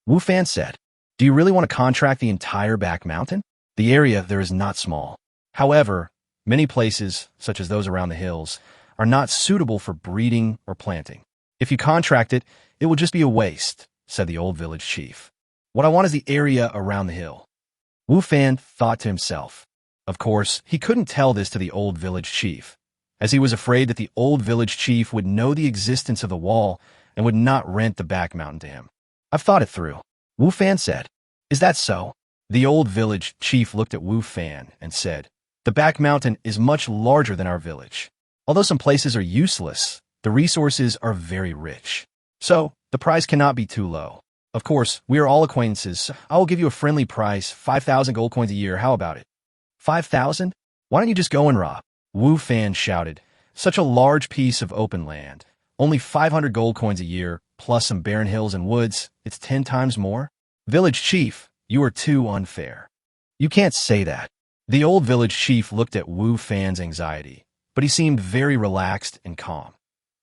Wu Fan said, do you really want to contract the entire back mountain? The area there is not small. However, many places, such as those around the hills, are not suitable for breeding or planting. If you contract it, it will just be a waste, said the old village chief. What I want is the area around the hill. Wu Fan thought to himself. Of course, he couldn't tell this to the old village chief, as he was afraid that the old village chief would know the existence of the wall and would not rent the back mountain to him. I've thought it through, Wu Fan said. Is that so? The old village chief looked at Wu Fan and said, the back mountain is much larger than our village. Although some places are useless, the resources are very rich. So, the price cannot be too low. Of course, we are all acquaintances. I will give you a friendly price, 5,000 gold coins a year. How about it? 5,000? Why don't you just go and rob? Wu Fan shouted. Such a large piece of open land. Only 500 gold coins a year, plus some barren hills and woods. It's 10 times more? Village chief, you are too unfair. You can't say that. The old village chief looked at Wu Fan's anxiety, but he seemed very relaxed and calm.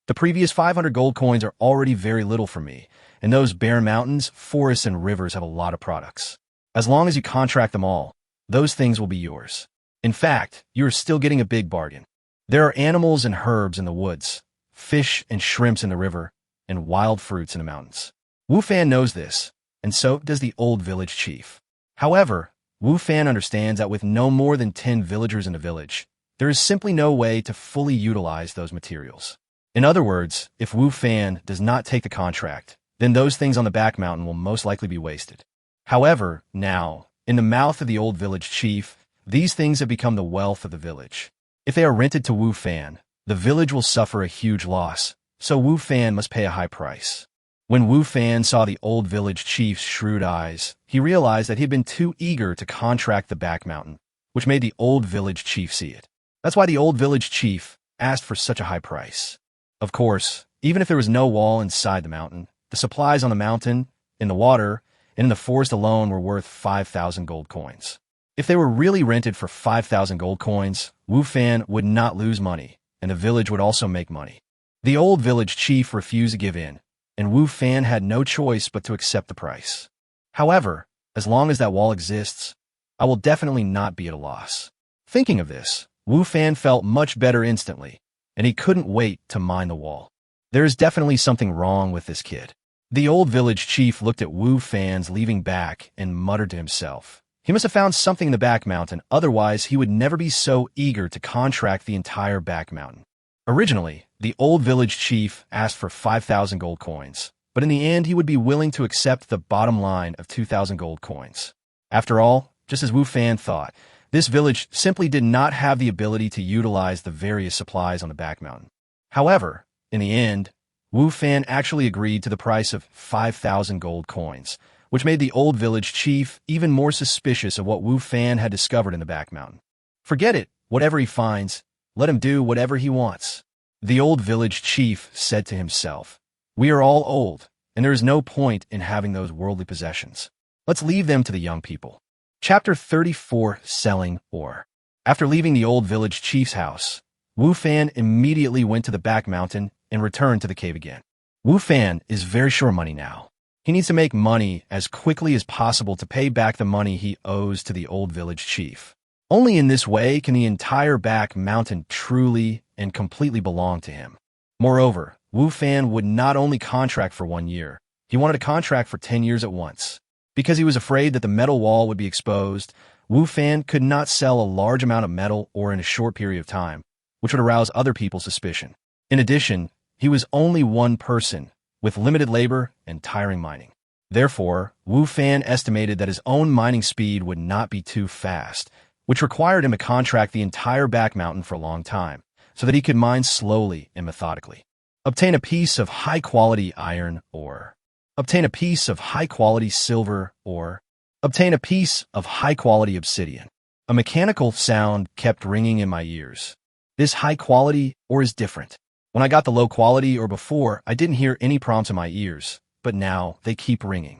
The previous 500 gold coins are already very little for me, and those bare mountains, forests, and rivers have a lot of products. As long as you contract them all, those things will be yours. In fact, you are still getting a big bargain. There are animals and herbs in the woods, fish and shrimps in the river, and wild fruits in the mountains. Wu Fan knows this, and so does the old village chief. However, Wu Fan understands that with no more than 10 villagers in a village, there is simply no way to fully utilize those materials. In other words, if Wu Fan does not take the contract, then those things on the back mountain will most likely be wasted. However, now, in the mouth of the old village chief, these things have become the wealth of the village. If they are rented to Wu Fan, the village will suffer a huge loss, so Wu Fan must pay a high price. When Wu Fan saw the old village chief's shrewd eyes, he realized that he had been too eager to contract the back mountain, which made the old village chief see it. That's why the old village chief asked for such a high price. Of course, even if there was no wall inside the mountain, the supplies on the mountain, in the water, and in the forest alone were worth 5,000 gold coins. If they were really rented for 5,000 gold coins, Wu Fan would not lose money, and the village would also make money. The old village chief refused to give in, and Wu Fan had no choice but to accept the price. However, as long as that wall exists, I will definitely not be at a loss. Thinking of this, Wu Fan felt much better instantly, and he couldn't wait to mine the wall. There is definitely something wrong with this kid. The old village chief looked at Wu Fan's leaving back and muttered to himself. He must have found something in the back mountain, otherwise he would never be so eager to contract the entire back mountain. Originally, the old village chief asked for 5,000 gold coins, but in the end he would be willing to accept the bottom line of 2,000 gold coins. After all, just as Wu Fan thought, this village simply did not have the ability to utilize the various supplies on the back mountain. However, in the end, Wu Fan actually agreed to the price of 5,000 gold coins, which made the old village chief even more suspicious of what Wu Fan had discovered in the back mountain. Forget it, whatever he finds, let him do whatever he wants. The old village chief said to himself, "We are all old, and there is no point in having those worldly possessions. Let's leave them to the young people." Chapter 34, Selling Ore. After leaving the old village chief's house, Wu Fan immediately went to the back mountain and returned to the cave again. Wu Fan is very short of money now. He needs to make money as quickly as possible to pay back the money he owes to the old village chief. Only in this way can the entire back mountain truly and completely belong to him. Moreover, Wu Fan would not only contract for 1 year, he wanted a contract for 10 years at once. Because he was afraid that the metal wall would be exposed, Wu Fan could not sell a large amount of metal or in a short period of time, which would arouse other people's suspicion. In addition, he was only one person, with limited labor and tiring mining. Therefore, Wu Fan estimated that his own mining speed would not be too fast, which required him to contract the entire back mountain for a long time, so that he could mine slowly and methodically. Obtain a piece of high-quality iron ore. Obtain a piece of high-quality silver ore. Obtain a piece of high-quality obsidian. A mechanical sound kept ringing in my ears. This high-quality ore is different. When I got the low-quality ore before, I didn't hear any prompts in my ears, but now they keep ringing.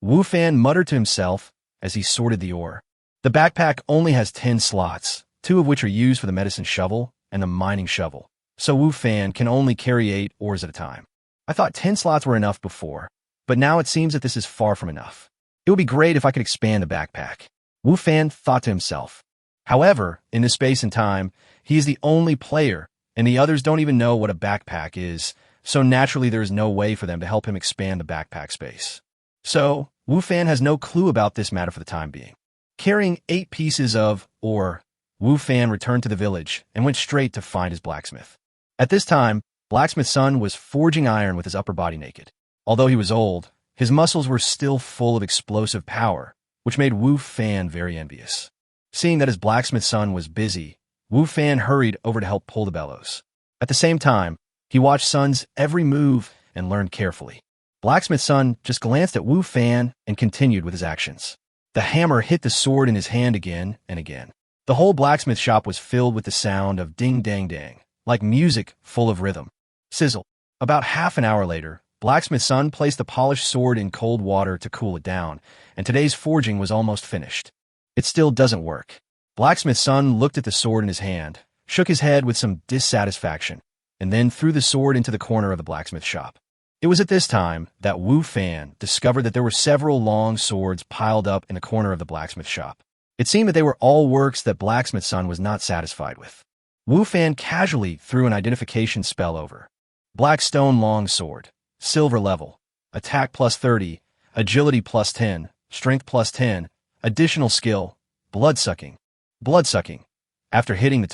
Wu Fan muttered to himself as he sorted the ore. The backpack only has 10 slots, 2 of which are used for the medicine shovel and the mining shovel, so Wu Fan can only carry 8 ores at a time. I thought 10 slots were enough before, but now it seems that this is far from enough. It would be great if I could expand the backpack. Wu Fan thought to himself. However, in this space and time, he is the only player, and the others don't even know what a backpack is, so naturally there is no way for them to help him expand the backpack space. So, Wu Fan has no clue about this matter for the time being. Carrying 8 pieces of ore, Wu Fan returned to the village and went straight to find his blacksmith. At this time, Blacksmith's son was forging iron with his upper body naked. Although he was old, his muscles were still full of explosive power, which made Wu Fan very envious. Seeing that his blacksmith's son was busy, Wu Fan hurried over to help pull the bellows. At the same time, he watched Son's every move and learned carefully. Blacksmith's son just glanced at Wu Fan and continued with his actions. The hammer hit the sword in his hand again and again. The whole blacksmith shop was filled with the sound of ding-dang-dang, like music full of rhythm. Sizzle. About half an hour later, Blacksmith's son placed the polished sword in cold water to cool it down, and today's forging was almost finished. It still doesn't work. Blacksmith's son looked at the sword in his hand, shook his head with some dissatisfaction, and then threw the sword into the corner of the blacksmith shop. It was at this time that Wu Fan discovered that there were several long swords piled up in the corner of the blacksmith shop. It seemed that they were all works that Blacksmith's son was not satisfied with. Wu Fan casually threw an identification spell over. Black stone long sword, silver level, attack plus 30, agility plus 10, strength plus 10, additional skill, blood-sucking. Blood-sucking. After hitting the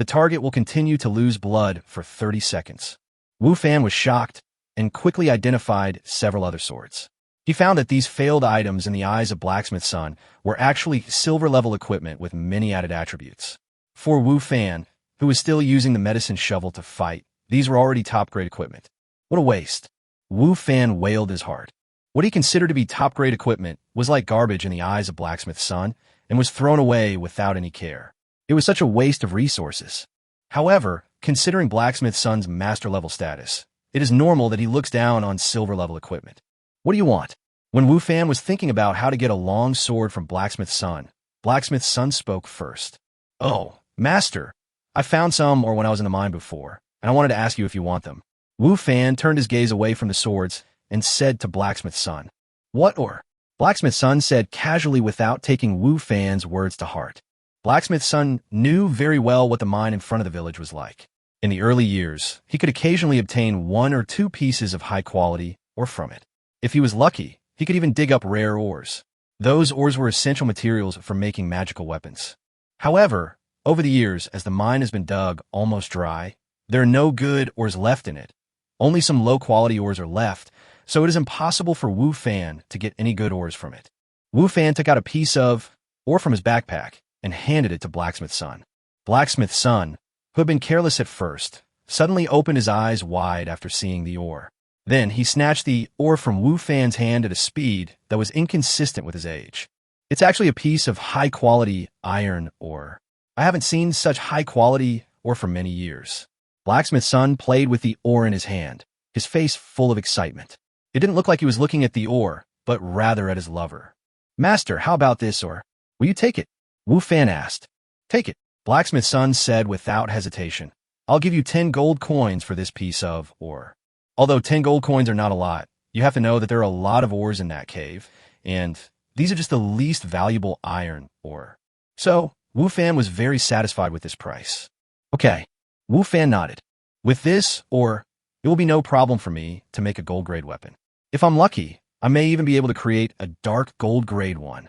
target will continue to lose blood for 30 seconds. Wu Fan was shocked and quickly identified several other swords. He found that these failed items in the eyes of Blacksmith's son were actually silver-level equipment with many added attributes. For Wu Fan, who was still using the medicine shovel to fight, these were already top-grade equipment. What a waste. Wu Fan wailed his heart. What he considered to be top-grade equipment was like garbage in the eyes of Blacksmith's son and was thrown away without any care. It was such a waste of resources. However, considering Blacksmith's son's master-level status, it is normal that he looks down on silver-level equipment. What do you want? When Wu Fan was thinking about how to get a long sword from Blacksmith's son spoke first. Oh, Master, I found some when I was in the mine before, and I wanted to ask you if you want them. Wu Fan turned his gaze away from the swords and said to Blacksmith's son. What or? Blacksmith's son said casually without taking Wu Fan's words to heart. Blacksmith's son knew very well what the mine in front of the village was like. In the early years, he could occasionally obtain 1 or 2 pieces of high quality ore from it. If he was lucky, he could even dig up rare ores. Those ores were essential materials for making magical weapons. However, over the years, as the mine has been dug almost dry, there are no good ores left in it. Only some low-quality ores are left, so it is impossible for Wu Fan to get any good ores from it. Wu Fan took out a piece of ore from his backpack and handed it to Blacksmith's son. Blacksmith's son, who had been careless at first, suddenly opened his eyes wide after seeing the ore. Then he snatched the ore from Wu Fan's hand at a speed that was inconsistent with his age. It's actually a piece of high-quality iron ore. I haven't seen such high-quality ore for many years. Blacksmith's son played with the ore in his hand, his face full of excitement. It didn't look like he was looking at the ore, but rather at his lover. Master, how about this ore? Will you take it? Wu Fan asked. Take it, Blacksmith's son said without hesitation. I'll give you 10 gold coins for this piece of ore. Although 10 gold coins are not a lot, you have to know that there are a lot of ores in that cave, and these are just the least valuable iron ore. So, Wu Fan was very satisfied with this price. Okay, Wu Fan nodded. With this ore, it will be no problem for me to make a gold-grade weapon. If I'm lucky, I may even be able to create a dark gold-grade one.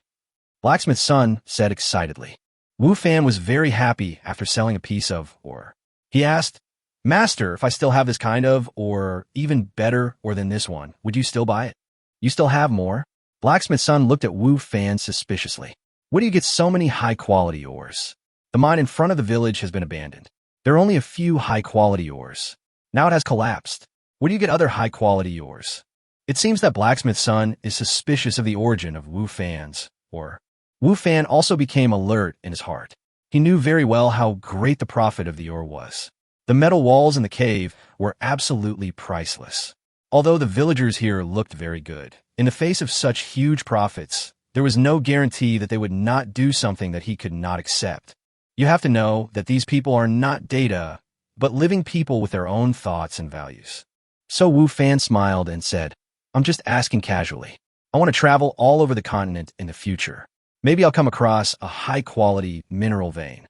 Blacksmith's son said excitedly. Wu Fan was very happy after selling a piece of ore. He asked, Master, if I still have this kind of, or even better or than this one, would you still buy it? You still have more? Blacksmith's son looked at Wu Fan suspiciously. Where do you get so many high-quality ores? The mine in front of the village has been abandoned. There are only a few high-quality ores. Now it has collapsed. Where do you get other high-quality ores? It seems that Blacksmith's son is suspicious of the origin of Wu Fan's ore. Wu Fan also became alert in his heart. He knew very well how great the profit of the ore was. The metal walls in the cave were absolutely priceless. Although the villagers here looked very good, in the face of such huge profits, there was no guarantee that they would not do something that he could not accept. You have to know that these people are not data, but living people with their own thoughts and values. So Wu Fan smiled and said, I'm just asking casually. I want to travel all over the continent in the future. Maybe I'll come across a high-quality mineral vein.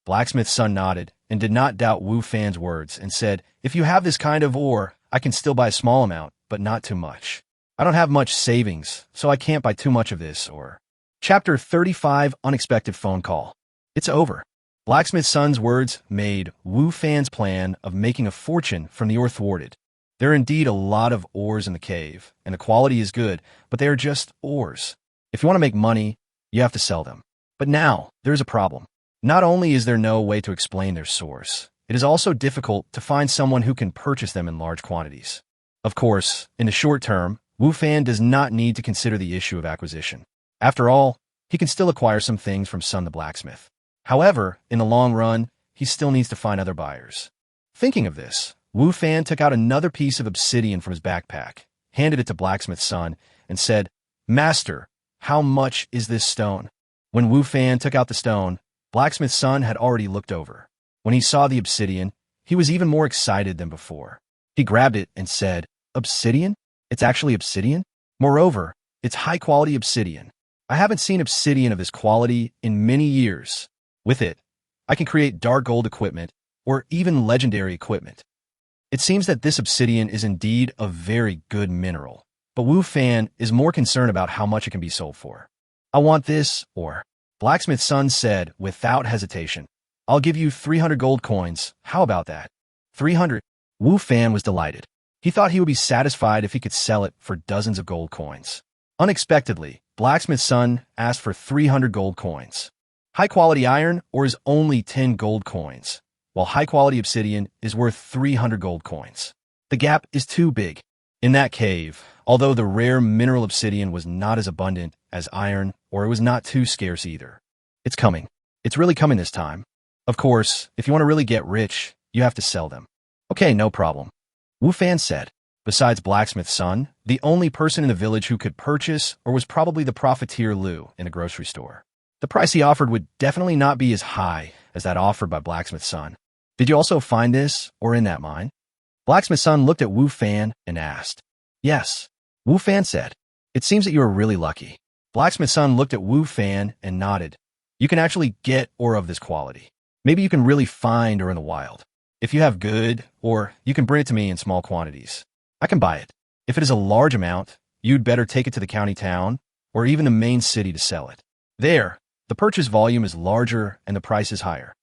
Blacksmith's son nodded and did not doubt Wu Fan's words and said, If you have this kind of ore, I can still buy a small amount, but not too much. I don't have much savings, so I can't buy too much of this ore. Chapter 35, Unexpected Phone Call. It's over. Blacksmith's son's words made Wu Fan's plan of making a fortune from the ore thwarted. There are indeed a lot of ores in the cave, and the quality is good, but they are just ores. If you want to make money, you have to sell them. But now, there's a problem. Not only is there no way to explain their source, it is also difficult to find someone who can purchase them in large quantities. Of course, in the short term, Wu Fan does not need to consider the issue of acquisition. After all, he can still acquire some things from Son the Blacksmith. However, in the long run, he still needs to find other buyers. Thinking of this, Wu Fan took out another piece of obsidian from his backpack, handed it to Blacksmith's son, and said, Master, how much is this stone? When Wu Fan took out the stone, Blacksmith's son had already looked over. When he saw the obsidian, he was even more excited than before. He grabbed it and said, Obsidian? It's actually obsidian? Moreover, it's high-quality obsidian. I haven't seen obsidian of this quality in many years. With it, I can create dark gold equipment, or even legendary equipment. It seems that this obsidian is indeed a very good mineral, but Wu Fan is more concerned about how much it can be sold for. I want this, or Blacksmith's son said without hesitation, I'll give you 300 gold coins. How about that? 300? Wu Fan was delighted. He thought he would be satisfied if he could sell it for dozens of gold coins. Unexpectedly, Blacksmith's son asked for 300 gold coins. High-quality iron or is only 10 gold coins, while high-quality obsidian is worth 300 gold coins. The gap is too big. In that cave, although the rare mineral obsidian was not as abundant as iron, or it was not too scarce either. It's coming. It's really coming this time. Of course, if you want to really get rich, you have to sell them. Okay, no problem. Wu Fan said. Besides Blacksmith's son, the only person in the village who could purchase or was probably the profiteer Lu in a grocery store. The price he offered would definitely not be as high as that offered by Blacksmith's son. Did you also find this or in that mine? Blacksmith's son looked at Wu Fan and asked. Yes. Wu Fan said. It seems that you are really lucky. Blacksmith's son looked at Wu Fan and nodded. You can actually get ore of this quality. Maybe you can really find ore in the wild. If you have good, or you can bring it to me in small quantities. I can buy it. If it is a large amount, you'd better take it to the county town, or even the main city to sell it. There, the purchase volume is larger and the price is higher.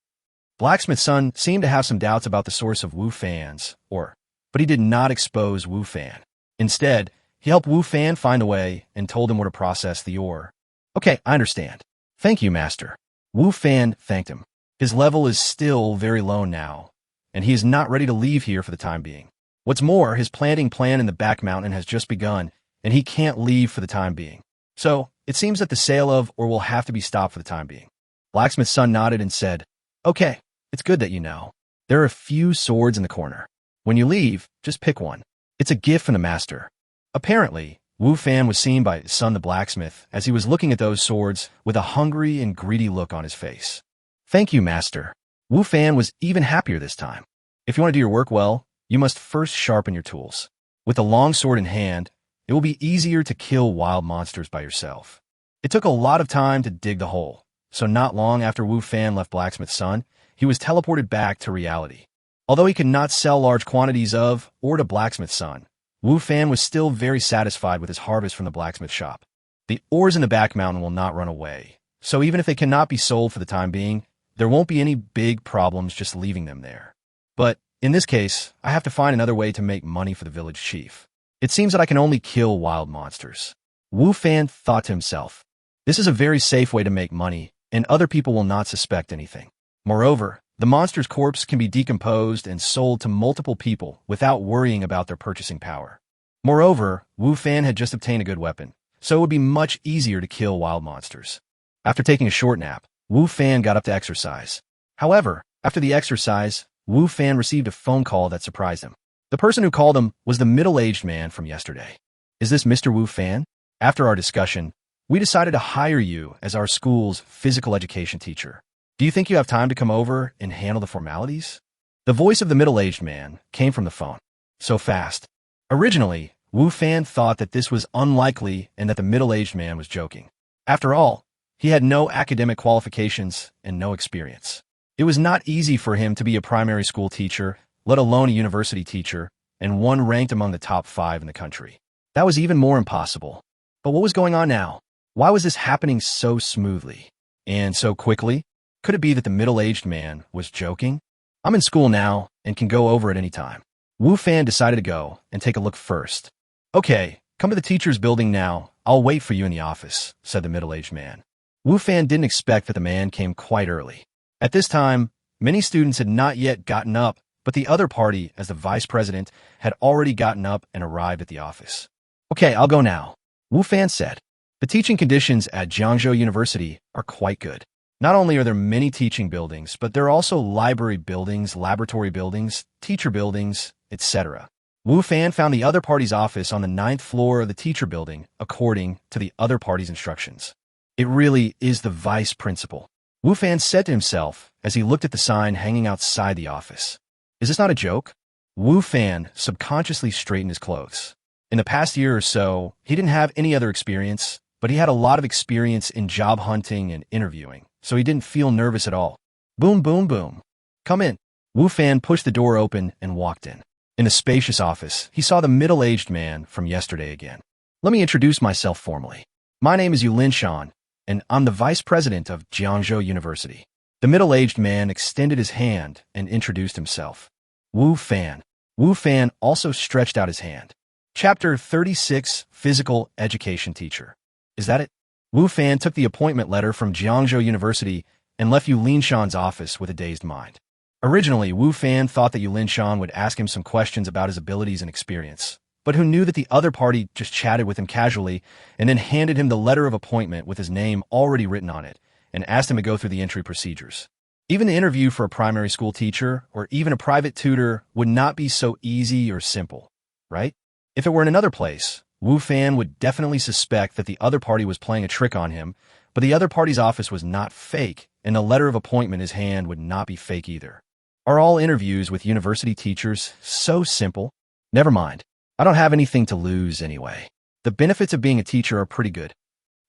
Blacksmith's son seemed to have some doubts about the source of Wu Fan's ore, but he did not expose Wu Fan. Instead, he helped Wu Fan find a way and told him where to process the ore. Okay, I understand. Thank you, master. Wu Fan thanked him. His level is still very low now, and he is not ready to leave here for the time being. What's more, his planting plan in the back mountain has just begun, and he can't leave for the time being. So, it seems that the sale of ore will have to be stopped for the time being. Blacksmith's son nodded and said, Okay, it's good that you know. There are a few swords in the corner. When you leave, just pick one. It's a gift from the master. Apparently, Wu Fan was seen by his son the blacksmith as he was looking at those swords with a hungry and greedy look on his face. Thank you, master. Wu Fan was even happier this time. If you want to do your work well, you must first sharpen your tools. With a long sword in hand, it will be easier to kill wild monsters by yourself. It took a lot of time to dig the hole, so not long after Wu Fan left Blacksmith's son, he was teleported back to reality. Although he could not sell large quantities of ore to Blacksmith's son, Wu Fan was still very satisfied with his harvest from the blacksmith shop. The ores in the back mountain will not run away, so even if they cannot be sold for the time being, there won't be any big problems just leaving them there. But in this case, I have to find another way to make money for the village chief. It seems that I can only kill wild monsters. Wu Fan thought to himself, this is a very safe way to make money, and other people will not suspect anything. Moreover, the monster's corpse can be decomposed and sold to multiple people without worrying about their purchasing power. Moreover, Wu Fan had just obtained a good weapon, so it would be much easier to kill wild monsters. After taking a short nap, Wu Fan got up to exercise. However, after the exercise, Wu Fan received a phone call that surprised him. The person who called him was the middle-aged man from yesterday. Is this Mr. Wu Fan? After our discussion, we decided to hire you as our school's physical education teacher. Do you think you have time to come over and handle the formalities? The voice of the middle-aged man came from the phone. So fast. Originally, Wu Fan thought that this was unlikely and that the middle-aged man was joking. After all, he had no academic qualifications and no experience. It was not easy for him to be a primary school teacher, let alone a university teacher, and one ranked among the top 5 in the country. That was even more impossible. But what was going on now? Why was this happening so smoothly? And so quickly? Could it be that the middle-aged man was joking? I'm in school now and can go over at any time. Wu Fan decided to go and take a look first. Okay, come to the teacher's building now. I'll wait for you in the office, said the middle-aged man. Wu Fan didn't expect that the man came quite early. At this time, many students had not yet gotten up, but the other party, as the vice president, had already gotten up and arrived at the office. Okay, I'll go now, Wu Fan said. The teaching conditions at Jiangzhou University are quite good. Not only are there many teaching buildings, but there are also library buildings, laboratory buildings, teacher buildings, etc. Wu Fan found the other party's office on the 9th floor of the teacher building, according to the other party's instructions. It really is the vice principal, Wu Fan said to himself as he looked at the sign hanging outside the office. Is this not a joke? Wu Fan subconsciously straightened his clothes. In the past year or so, he didn't have any other experience, but he had a lot of experience in job hunting and interviewing, so he didn't feel nervous at all. Boom, boom, boom. Come in. Wu Fan pushed the door open and walked in. In the spacious office, he saw the middle-aged man from yesterday again. Let me introduce myself formally. My name is Yulin Shan, and I'm the vice president of Jiangzhou University. The middle-aged man extended his hand and introduced himself. Wu Fan. Wu Fan also stretched out his hand. Chapter 36, Physical Education Teacher. Is that it? Wu Fan took the appointment letter from Jiangzhou University and left Yu Linshan's office with a dazed mind. Originally, Wu Fan thought that Yu Linshan would ask him some questions about his abilities and experience, but who knew that the other party just chatted with him casually and then handed him the letter of appointment with his name already written on it and asked him to go through the entry procedures. Even the interview for a primary school teacher or even a private tutor would not be so easy or simple, right? If it were in another place, Wu Fan would definitely suspect that the other party was playing a trick on him, but the other party's office was not fake, and the letter of appointment in his hand would not be fake either. Are all interviews with university teachers so simple? Never mind. I don't have anything to lose anyway. The benefits of being a teacher are pretty good.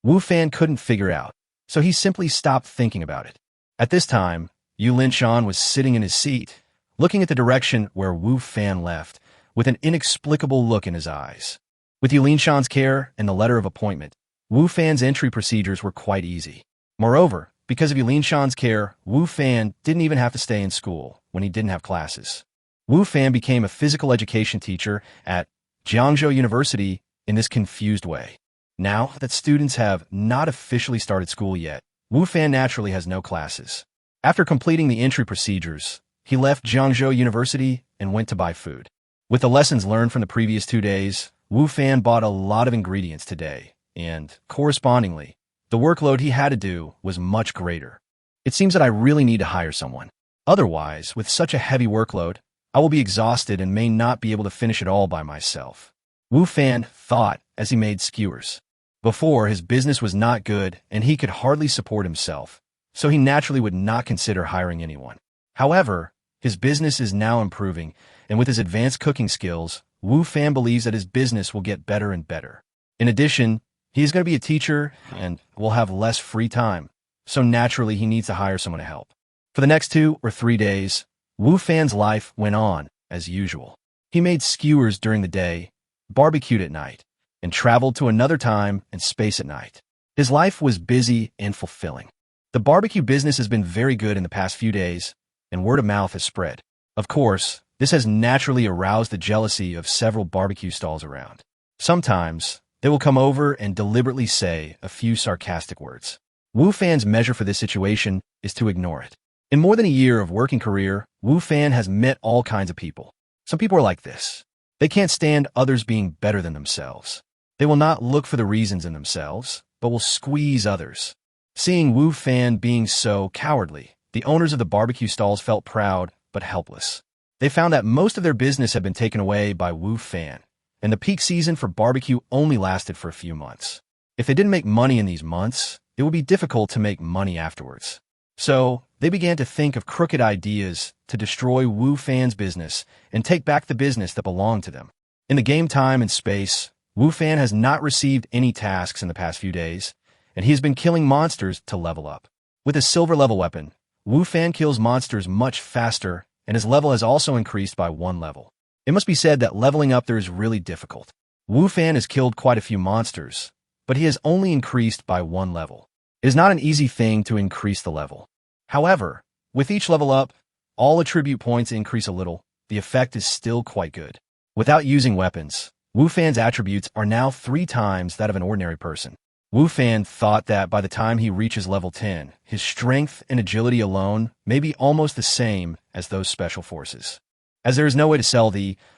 Wu Fan couldn't figure out, so he simply stopped thinking about it. At this time, Yu Linshan was sitting in his seat, looking at the direction where Wu Fan left, with an inexplicable look in his eyes. With Yu Linshan's care and the letter of appointment, Wu Fan's entry procedures were quite easy. Moreover, because of Yu Linshan's care, Wu Fan didn't even have to stay in school when he didn't have classes. Wu Fan became a physical education teacher at Jiangzhou University in this confused way. Now that students have not officially started school yet, Wu Fan naturally has no classes. After completing the entry procedures, he left Jiangzhou University and went to buy food. With the lessons learned from the previous 2 days, Wu Fan bought a lot of ingredients today, and, correspondingly, the workload he had to do was much greater. It seems that I really need to hire someone. Otherwise, with such a heavy workload, I will be exhausted and may not be able to finish it all by myself. Wu Fan thought as he made skewers. Before, his business was not good and he could hardly support himself, so he naturally would not consider hiring anyone. However, his business is now improving, and with his advanced cooking skills, Wu Fan believes that his business will get better and better. In addition, he is going to be a teacher and will have less free time, so naturally he needs to hire someone to help. For the next 2 or 3 days, Wu Fan's life went on as usual. He made skewers during the day, barbecued at night, and traveled to another time and space at night. His life was busy and fulfilling. The barbecue business has been very good in the past few days, and word of mouth has spread. Of course, this has naturally aroused the jealousy of several barbecue stalls around. Sometimes, they will come over and deliberately say a few sarcastic words. Wu Fan's measure for this situation is to ignore it. In more than a year of working career, Wu Fan has met all kinds of people. Some people are like this. They can't stand others being better than themselves. They will not look for the reasons in themselves, but will squeeze others. Seeing Wu Fan being so cowardly, the owners of the barbecue stalls felt proud but helpless. They found that most of their business had been taken away by Wu Fan, and the peak season for barbecue only lasted for a few months. If they didn't make money in these months, it would be difficult to make money afterwards. So, they began to think of crooked ideas to destroy Wu Fan's business and take back the business that belonged to them. In the game time and space, Wu Fan has not received any tasks in the past few days, and he has been killing monsters to level up. With his silver level weapon, Wu Fan kills monsters much faster, and his level has also increased by 1 level. It must be said that leveling up there is really difficult. Wu Fan has killed quite a few monsters, but he has only increased by 1 level. It is not an easy thing to increase the level. However, with each level up, all attribute points increase a little. The effect is still quite good. Without using weapons, Wu Fan's attributes are now 3 times that of an ordinary person. Wu Fan thought that by the time he reaches level 10, his strength and agility alone may be almost the same as those special forces. As there is no way to sell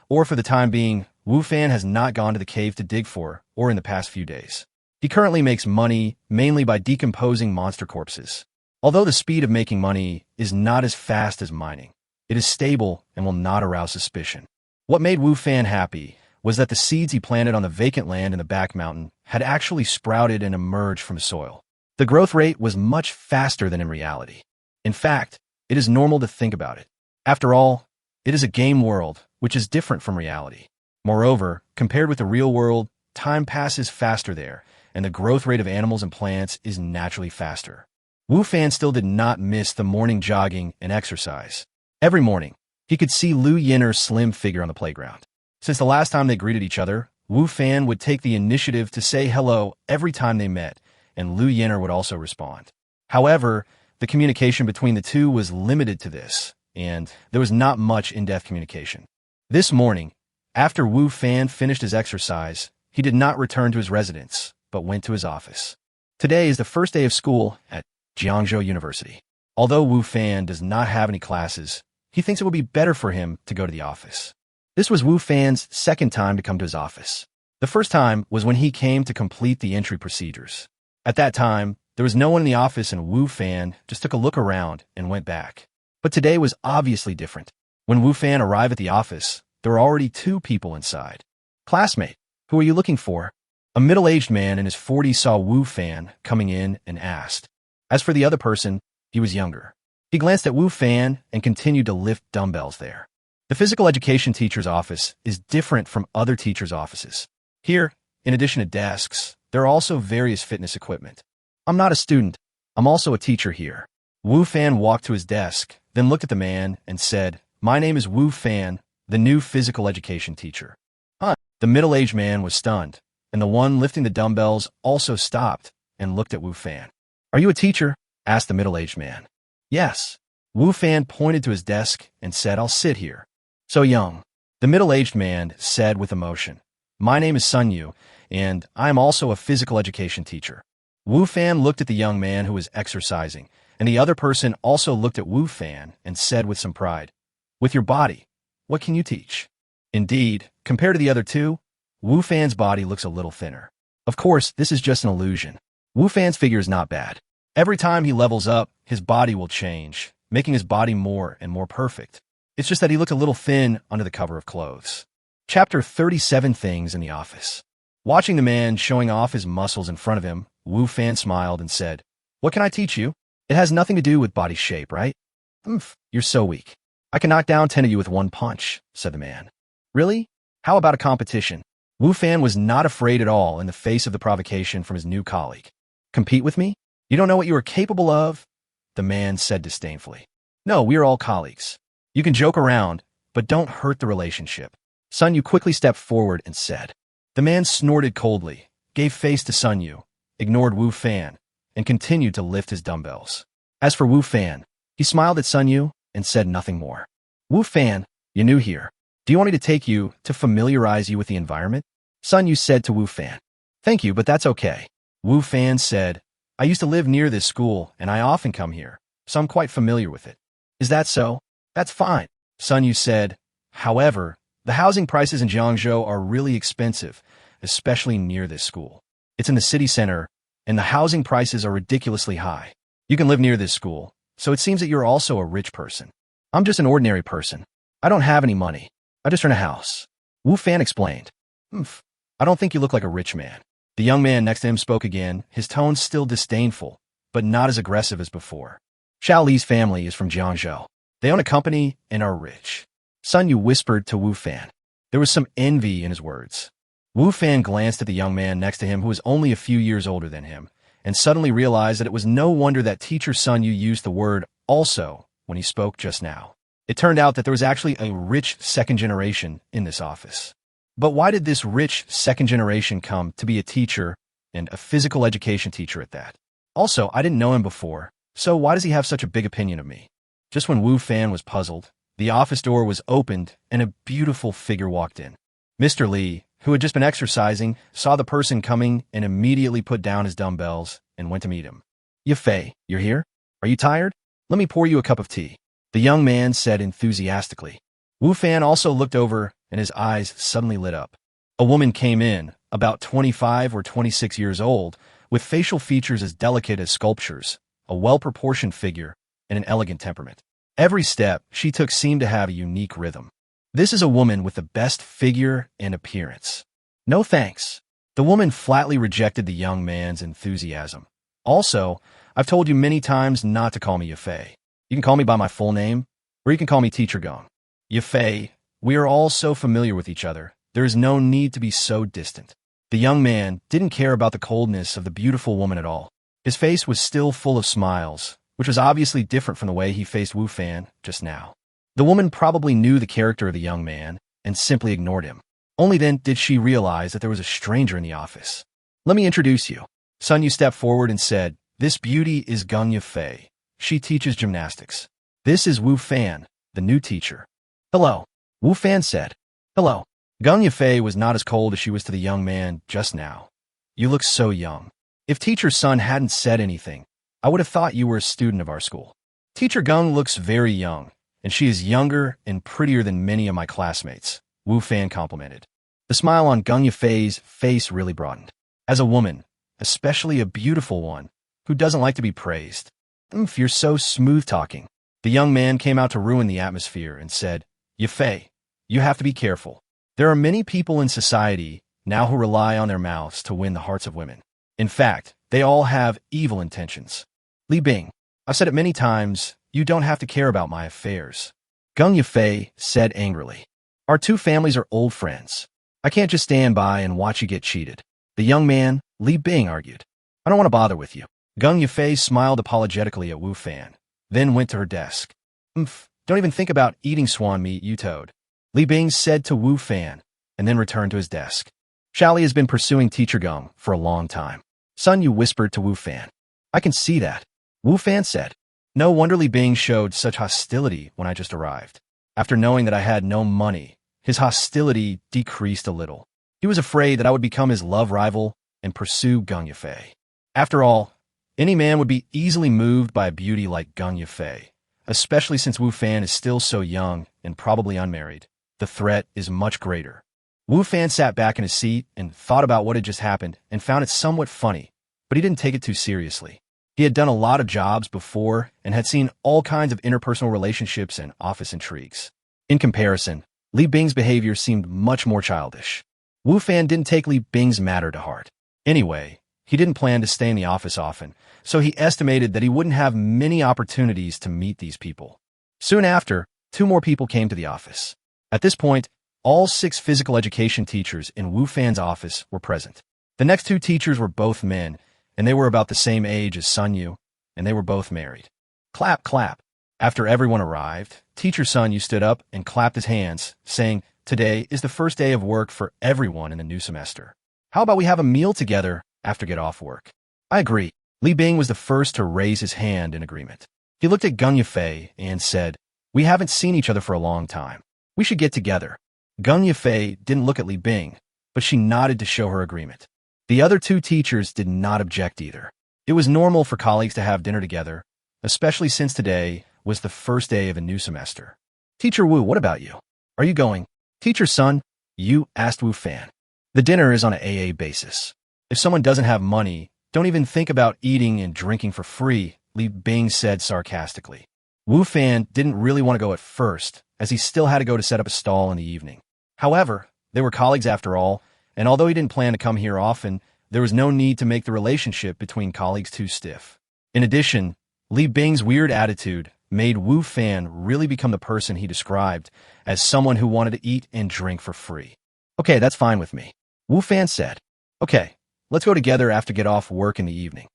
or for the time being, Wu Fan has not gone to the cave to dig for, or in the past few days. He currently makes money mainly by decomposing monster corpses. Although the speed of making money is not as fast as mining, it is stable and will not arouse suspicion. What made Wu Fan happy was that the seeds he planted on the vacant land in the back mountain had actually sprouted and emerged from the soil. The growth rate was much faster than in reality. In fact, it is normal to think about it. After all, it is a game world, which is different from reality. Moreover, compared with the real world, time passes faster there, and the growth rate of animals and plants is naturally faster. Wu Fan still did not miss the morning jogging and exercise. Every morning, he could see Lu Yinner's slim figure on the playground. Since the last time they greeted each other, Wu Fan would take the initiative to say hello every time they met, and Lu Yinner would also respond. However, the communication between the two was limited to this, and there was not much in-depth communication. This morning, after Wu Fan finished his exercise, he did not return to his residence, but went to his office. Today is the first day of school at Jiangzhou University. Although Wu Fan does not have any classes, he thinks it would be better for him to go to the office. This was Wu Fan's second time to come to his office. The first time was when he came to complete the entry procedures. At that time, there was no one in the office and Wu Fan just took a look around and went back. But today was obviously different. When Wu Fan arrived at the office, there were already two people inside. "Classmate, who are you looking for?" A middle-aged man in his 40s saw Wu Fan coming in and asked. As for the other person, he was younger. He glanced at Wu Fan and continued to lift dumbbells there. The physical education teacher's office is different from other teachers' offices. Here, in addition to desks, there are also various fitness equipment. "I'm not a student. I'm also a teacher here." Wu Fan walked to his desk, then looked at the man and said, "My name is Wu Fan, the new physical education teacher." Huh. The middle-aged man was stunned, and the one lifting the dumbbells also stopped and looked at Wu Fan. "Are you a teacher?" asked the middle-aged man. "Yes." Wu Fan pointed to his desk and said, "I'll sit here." "So young." The middle-aged man said with emotion, "My name is Sun Yu, and I am also a physical education teacher." Wu Fan looked at the young man who was exercising, and the other person also looked at Wu Fan and said with some pride, "With your body, what can you teach?" Indeed, compared to the other two, Wu Fan's body looks a little thinner. Of course, this is just an illusion. Wu Fan's figure is not bad. Every time he levels up, his body will change, making his body more and more perfect. It's just that he looked a little thin under the cover of clothes. Chapter 37 Things in the Office. Watching the man showing off his muscles in front of him, Wu Fan smiled and said, "What can I teach you? It has nothing to do with body shape, right?" You're so weak. "I can knock down 10 of you with one punch," said the man. "Really? How about a competition?" Wu Fan was not afraid at all in the face of the provocation from his new colleague. "Compete with me? You don't know what you are capable of?" the man said disdainfully. "No, we are all colleagues. You can joke around, but don't hurt the relationship." Sun Yu quickly stepped forward and said. The man snorted coldly, gave face to Sun Yu, ignored Wu Fan, and continued to lift his dumbbells. As for Wu Fan, he smiled at Sun Yu and said nothing more. "Wu Fan, you're new here. Do you want me to take you to familiarize you with the environment?" Sun Yu said to Wu Fan. "Thank you, but that's okay." Wu Fan said, "I used to live near this school, and I often come here, so I'm quite familiar with it." "Is that so? That's fine," Sun Yu said. "However, the housing prices in Jiangzhou are really expensive, especially near this school. It's in the city center, and the housing prices are ridiculously high. You can live near this school, so it seems that you're also a rich person." "I'm just an ordinary person. I don't have any money. I just rent a house," Wu Fan explained. "I don't think you look like a rich man." The young man next to him spoke again, his tone still disdainful, but not as aggressive as before. "Xiao Li's family is from Jiangzhou. They own a company and are rich," Sun Yu whispered to Wu Fan. There was some envy in his words. Wu Fan glanced at the young man next to him who was only a few years older than him, and suddenly realized that it was no wonder that teacher Sun Yu used the word "also" when he spoke just now. It turned out that there was actually a rich second generation in this office. But why did this rich second generation come to be a teacher and a physical education teacher at that? Also, I didn't know him before, so why does he have such a big opinion of me? Just when Wu Fan was puzzled, the office door was opened and a beautiful figure walked in. Mr. Li, who had just been exercising, saw the person coming and immediately put down his dumbbells and went to meet him. "Yafei, you're here? Are you tired? Let me pour you a cup of tea," the young man said enthusiastically. Wu Fan also looked over and his eyes suddenly lit up. A woman came in, about 25 or 26 years old, with facial features as delicate as sculptures, a well-proportioned figure, and an elegant temperament. Every step she took seemed to have a unique rhythm. This is a woman with the best figure and appearance. "No thanks." The woman flatly rejected the young man's enthusiasm. "Also, I've told you many times not to call me Yafei. You can call me by my full name, or you can call me Teacher Gong. Yafei, we are all so familiar with each other. There is no need to be so distant." The young man didn't care about the coldness of the beautiful woman at all. His face was still full of smiles, which was obviously different from the way he faced Wu Fan just now. The woman probably knew the character of the young man and simply ignored him. Only then did she realize that there was a stranger in the office. "Let me introduce you." Sun Yu stepped forward and said, "This beauty is Gong Yafei. She teaches gymnastics. This is Wu Fan, the new teacher." "Hello," Wu Fan said. Hello. Gung Yafei was not as cold as she was to the young man just now. You look so young. If Teacher Sun hadn't said anything, I would have thought you were a student of our school. Teacher Gung looks very young, and she is younger and prettier than many of my classmates, Wu Fan complimented. The smile on Gung Yafei's face really broadened. As a woman, especially a beautiful one, who doesn't like to be praised. You're so smooth-talking. The young man came out to ruin the atmosphere and said, Yafei, you have to be careful. There are many people in society now who rely on their mouths to win the hearts of women. In fact, they all have evil intentions. Li Bing, I've said it many times, you don't have to care about my affairs. Gung Yafei said angrily. Our two families are old friends. I can't just stand by and watch you get cheated. The young man, Li Bing, argued. I don't want to bother with you. Gung Yafei smiled apologetically at Wu Fan, then went to her desk. Don't even think about eating swan meat, you toad. Li Bing said to Wu Fan, and then returned to his desk. Shally has been pursuing Teacher Gung for a long time. Sun Yu whispered to Wu Fan. I can see that. Wu Fan said. No wonder Li Bing showed such hostility when I just arrived. After knowing that I had no money, his hostility decreased a little. He was afraid that I would become his love rival and pursue Gung Yafei. After all, any man would be easily moved by a beauty like Gung Yafei, especially since Wu Fan is still so young and probably unmarried. The threat is much greater. Wu Fan sat back in his seat and thought about what had just happened and found it somewhat funny, but he didn't take it too seriously. He had done a lot of jobs before and had seen all kinds of interpersonal relationships and office intrigues. In comparison, Li Bing's behavior seemed much more childish. Wu Fan didn't take Li Bing's matter to heart. Anyway, he didn't plan to stay in the office often, so he estimated that he wouldn't have many opportunities to meet these people. Soon after, 2 more people came to the office. At this point, all 6 physical education teachers in Wu Fan's office were present. The next 2 teachers were both men, and they were about the same age as Sun Yu, and they were both married. Clap, clap. After everyone arrived, Teacher Sun Yu stood up and clapped his hands, saying, Today is the first day of work for everyone in the new semester. How about we have a meal together after get off work? I agree. Li Bing was the first to raise his hand in agreement. He looked at Gung Yafei and said, We haven't seen each other for a long time. We should get together. Gung Yafei didn't look at Li Bing, but she nodded to show her agreement. The other 2 teachers did not object either. It was normal for colleagues to have dinner together, especially since today was the first day of a new semester. Teacher Wu, what about you? Are you going? Teacher Sun, you asked Wu Fan. The dinner is on an AA basis. If someone doesn't have money, don't even think about eating and drinking for free, Li Bing said sarcastically. Wu Fan didn't really want to go at first, as he still had to go to set up a stall in the evening. However, they were colleagues after all, and although he didn't plan to come here often, there was no need to make the relationship between colleagues too stiff. In addition, Li Bing's weird attitude made Wu Fan really become the person he described as someone who wanted to eat and drink for free. Okay, that's fine with me. Wu Fan said. Okay, let's go together after get off work in the evening.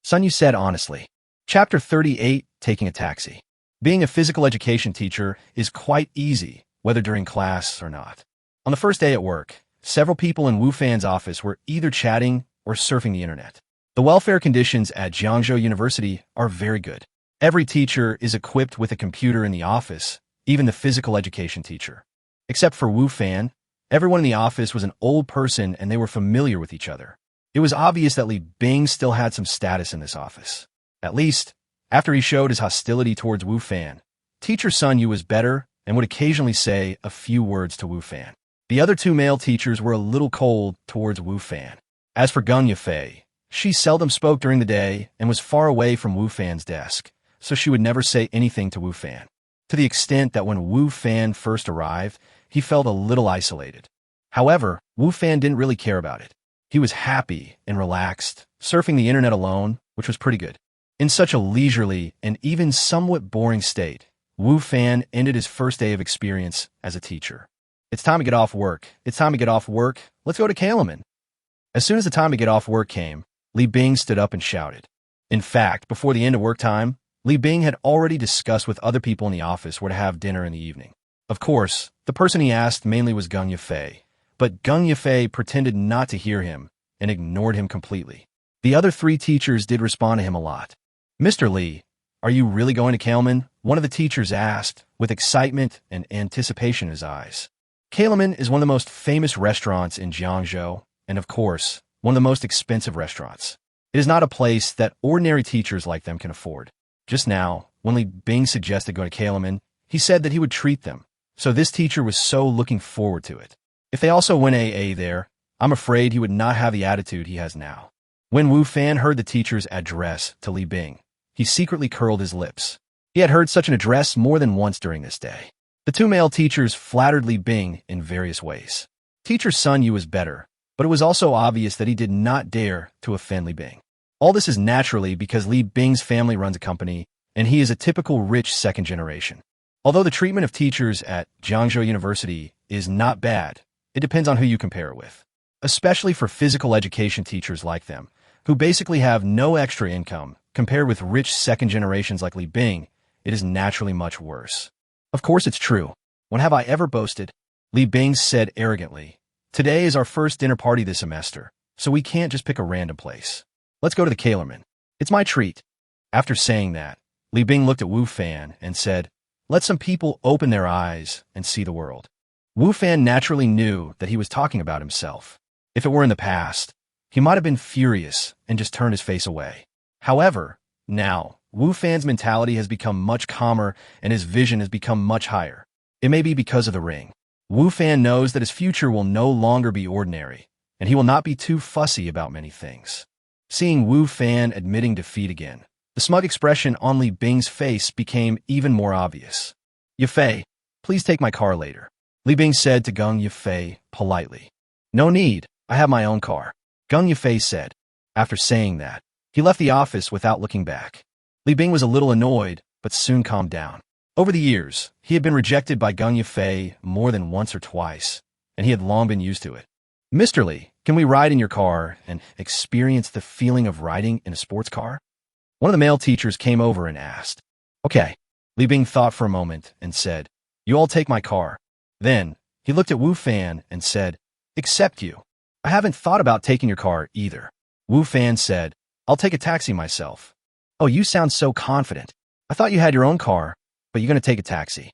Sun Yu said honestly. Chapter 38, Taking a Taxi. Being a physical education teacher is quite easy, whether during class or not. On the first day at work, several people in Wu Fan's office were either chatting or surfing the internet. The welfare conditions at Jiangzhou University are very good. Every teacher is equipped with a computer in the office, even the physical education teacher. Except for Wu Fan, everyone in the office was an old person and they were familiar with each other. It was obvious that Li Bing still had some status in this office. At least, after he showed his hostility towards Wu Fan, Teacher Sun Yu was better and would occasionally say a few words to Wu Fan. The other 2 male teachers were a little cold towards Wu Fan. As for Gung Yafei, she seldom spoke during the day and was far away from Wu Fan's desk, so she would never say anything to Wu Fan. To the extent that when Wu Fan first arrived, he felt a little isolated. However, Wu Fan didn't really care about it. He was happy and relaxed, surfing the internet alone, which was pretty good. In such a leisurely and even somewhat boring state, Wu Fan ended his first day of experience as a teacher. It's time to get off work. It's time to get off work. Let's go to Kalaman. As soon as the time to get off work came, Li Bing stood up and shouted. In fact, before the end of work time, Li Bing had already discussed with other people in the office where to have dinner in the evening. Of course, the person he asked mainly was Gung Yafei, but Gung Yafei pretended not to hear him and ignored him completely. The other 3 teachers did respond to him a lot. Mr. Li, are you really going to Kalaman? One of the teachers asked, with excitement and anticipation in his eyes. Kalaman is one of the most famous restaurants in Jiangzhou, and of course, one of the most expensive restaurants. It is not a place that ordinary teachers like them can afford. Just now, when Li Bing suggested going to Kalaman, he said that he would treat them, so this teacher was so looking forward to it. If they also went AA there, I'm afraid he would not have the attitude he has now. When Wu Fan heard the teacher's address to Li Bing, he secretly curled his lips. He had heard such an address more than once during this day. The two male teachers flattered Li Bing in various ways. Teacher Sun Yu was better, but it was also obvious that he did not dare to offend Li Bing. All this is naturally because Li Bing's family runs a company, and he is a typical rich second generation. Although the treatment of teachers at Jiangzhou University is not bad, it depends on who you compare it with. Especially for physical education teachers like them, who basically have no extra income, compared with rich second generations like Li Bing, it is naturally much worse. Of course it's true. When have I ever boasted? Li Bing said arrogantly. Today is our first dinner party this semester, so we can't just pick a random place. Let's go to the Kalerman. It's my treat. After saying that, Li Bing looked at Wu Fan and said, let some people open their eyes and see the world. Wu Fan naturally knew that he was talking about himself. If it were in the past, he might have been furious and just turned his face away. However, now, Wu Fan's mentality has become much calmer and his vision has become much higher. It may be because of the ring. Wu Fan knows that his future will no longer be ordinary, and he will not be too fussy about many things. Seeing Wu Fan admitting defeat again, the smug expression on Li Bing's face became even more obvious. Yafei, please take my car later. Li Bing said to Gung Yafei politely. No need, I have my own car. Gung Yafei said. After saying that, he left the office without looking back. Li Bing was a little annoyed, but soon calmed down. Over the years, he had been rejected by Gung Yafei more than once or twice, and he had long been used to it. Mr. Li, can we ride in your car and experience the feeling of riding in a sports car? One of the male teachers came over and asked. Okay. Li Bing thought for a moment and said, you all take my car. Then, he looked at Wu Fan and said, except you. I haven't thought about taking your car either. Wu Fan said, I'll take a taxi myself. Oh, you sound so confident. I thought you had your own car, but you're going to take a taxi.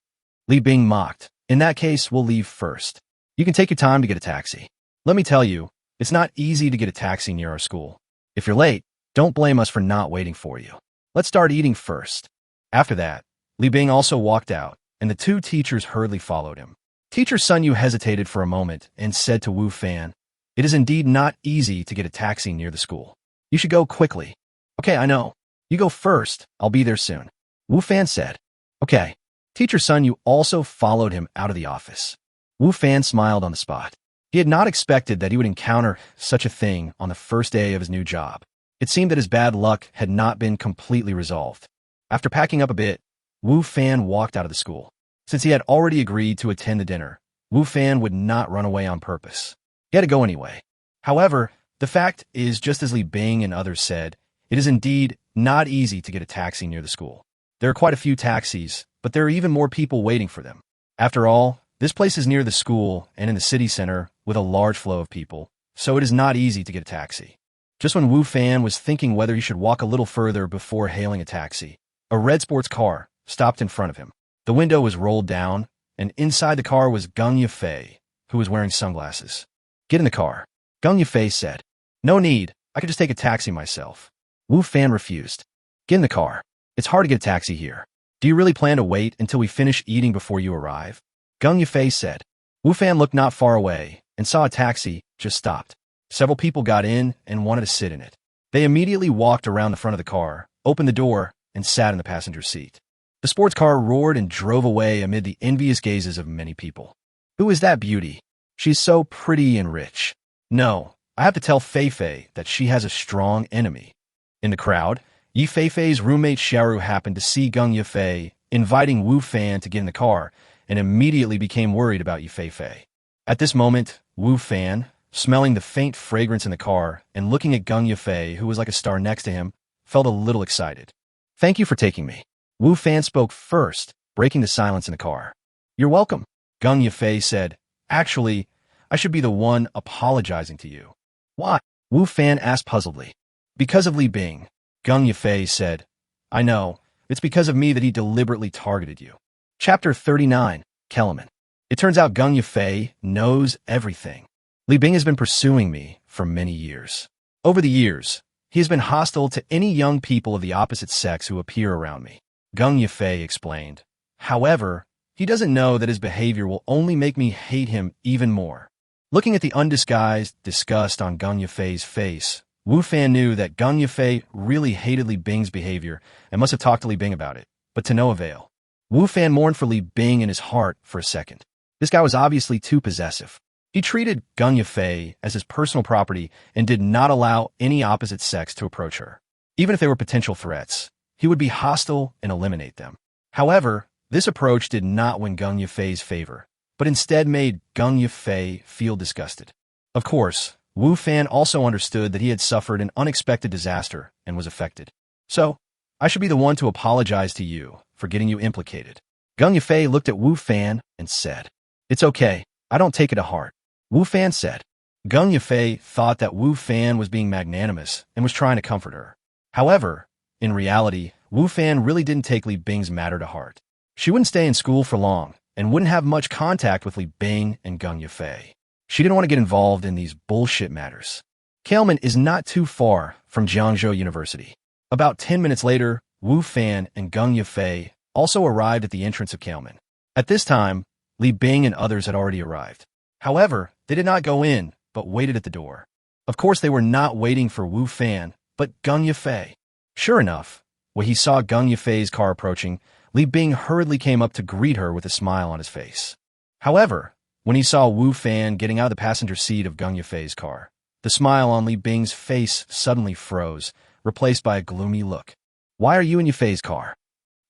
Li Bing mocked. In that case, we'll leave first. You can take your time to get a taxi. Let me tell you, it's not easy to get a taxi near our school. If you're late, don't blame us for not waiting for you. Let's start eating first. After that, Li Bing also walked out, and the two teachers hurriedly followed him. Teacher Sun Yu hesitated for a moment and said to Wu Fan, it is indeed not easy to get a taxi near the school. You should go quickly. Okay, I know. You go first. I'll be there soon. Wu Fan said. Okay. Teacher Sun Yu also followed him out of the office. Wu Fan smiled on the spot. He had not expected that he would encounter such a thing on the first day of his new job. It seemed that his bad luck had not been completely resolved. After packing up a bit, Wu Fan walked out of the school. Since he had already agreed to attend the dinner, Wu Fan would not run away on purpose. He had to go anyway. However, the fact is, just as Li Bing and others said, it is indeed not easy to get a taxi near the school. There are quite a few taxis, but there are even more people waiting for them. After all, this place is near the school and in the city center with a large flow of people, so it is not easy to get a taxi. Just when Wu Fan was thinking whether he should walk a little further before hailing a taxi, a red sports car stopped in front of him. The window was rolled down, and inside the car was Gung Yafei, who was wearing sunglasses. Get in the car. Gung Yafei said. No need, I could just take a taxi myself. Wu Fan refused. Get in the car. It's hard to get a taxi here. Do you really plan to wait until we finish eating before you arrive? Gung Yafei said. Wu Fan looked not far away and saw a taxi just stopped. Several people got in and wanted to sit in it. They immediately walked around the front of the car, opened the door, and sat in the passenger seat. The sports car roared and drove away amid the envious gazes of many people. Who is that beauty? She's so pretty and rich. No, I have to tell Fei Fei that she has a strong enemy. In the crowd, Yi Fei Fei's roommate Xiaoru happened to see Gung Yafei inviting Wu Fan to get in the car and immediately became worried about Yi Fei Fei. At this moment, Wu Fan, smelling the faint fragrance in the car and looking at Gung Yafei, who was like a star next to him, felt a little excited. Thank you for taking me. Wu Fan spoke first, breaking the silence in the car. You're welcome, Gung Yafei said. Actually, I should be the one apologizing to you. Why? Wu Fan asked puzzledly. Because of Li Bing, Gung Yafei said. I know, it's because of me that he deliberately targeted you. Chapter 39, Kellerman. It turns out Gung Yufei knows everything. Li Bing has been pursuing me for many years. Over the years, he has been hostile to any young people of the opposite sex who appear around me. Gung Yufei explained. However, he doesn't know that his behavior will only make me hate him even more. Looking at the undisguised disgust on Gung Yufei's face, Wu Fan knew that Gung Yufei really hated Li Bing's behavior and must have talked to Li Bing about it, but to no avail. Wu Fan mourned for Li Bing in his heart for a second. This guy was obviously too possessive. He treated Gung Yufei as his personal property and did not allow any opposite sex to approach her. Even if they were potential threats, he would be hostile and eliminate them. However, this approach did not win Gung Yufei's favor, but instead made Gung Yufei feel disgusted. Of course, Wu Fan also understood that he had suffered an unexpected disaster and was affected. So, I should be the one to apologize to you for getting you implicated. Gung Yufei looked at Wu Fan and said, "It's okay, I don't take it to heart." Wu Fan said. Gung Yufei thought that Wu Fan was being magnanimous and was trying to comfort her. However, in reality, Wu Fan really didn't take Li Bing's matter to heart. She wouldn't stay in school for long and wouldn't have much contact with Li Bing and Gung Yufei. She didn't want to get involved in these bullshit matters. Kailman is not too far from Jiangzhou University. About 10 minutes later, Wu Fan and Gung Yufei also arrived at the entrance of Kailman. At this time, Li Bing and others had already arrived. However, they did not go in, but waited at the door. Of course, they were not waiting for Wu Fan, but Gung Yufei. Sure enough, when he saw Gung Yufei's car approaching, Li Bing hurriedly came up to greet her with a smile on his face. However, when he saw Wu Fan getting out of the passenger seat of Gung Yufei's car, the smile on Li Bing's face suddenly froze, replaced by a gloomy look. "Why are you in Yufei's car?"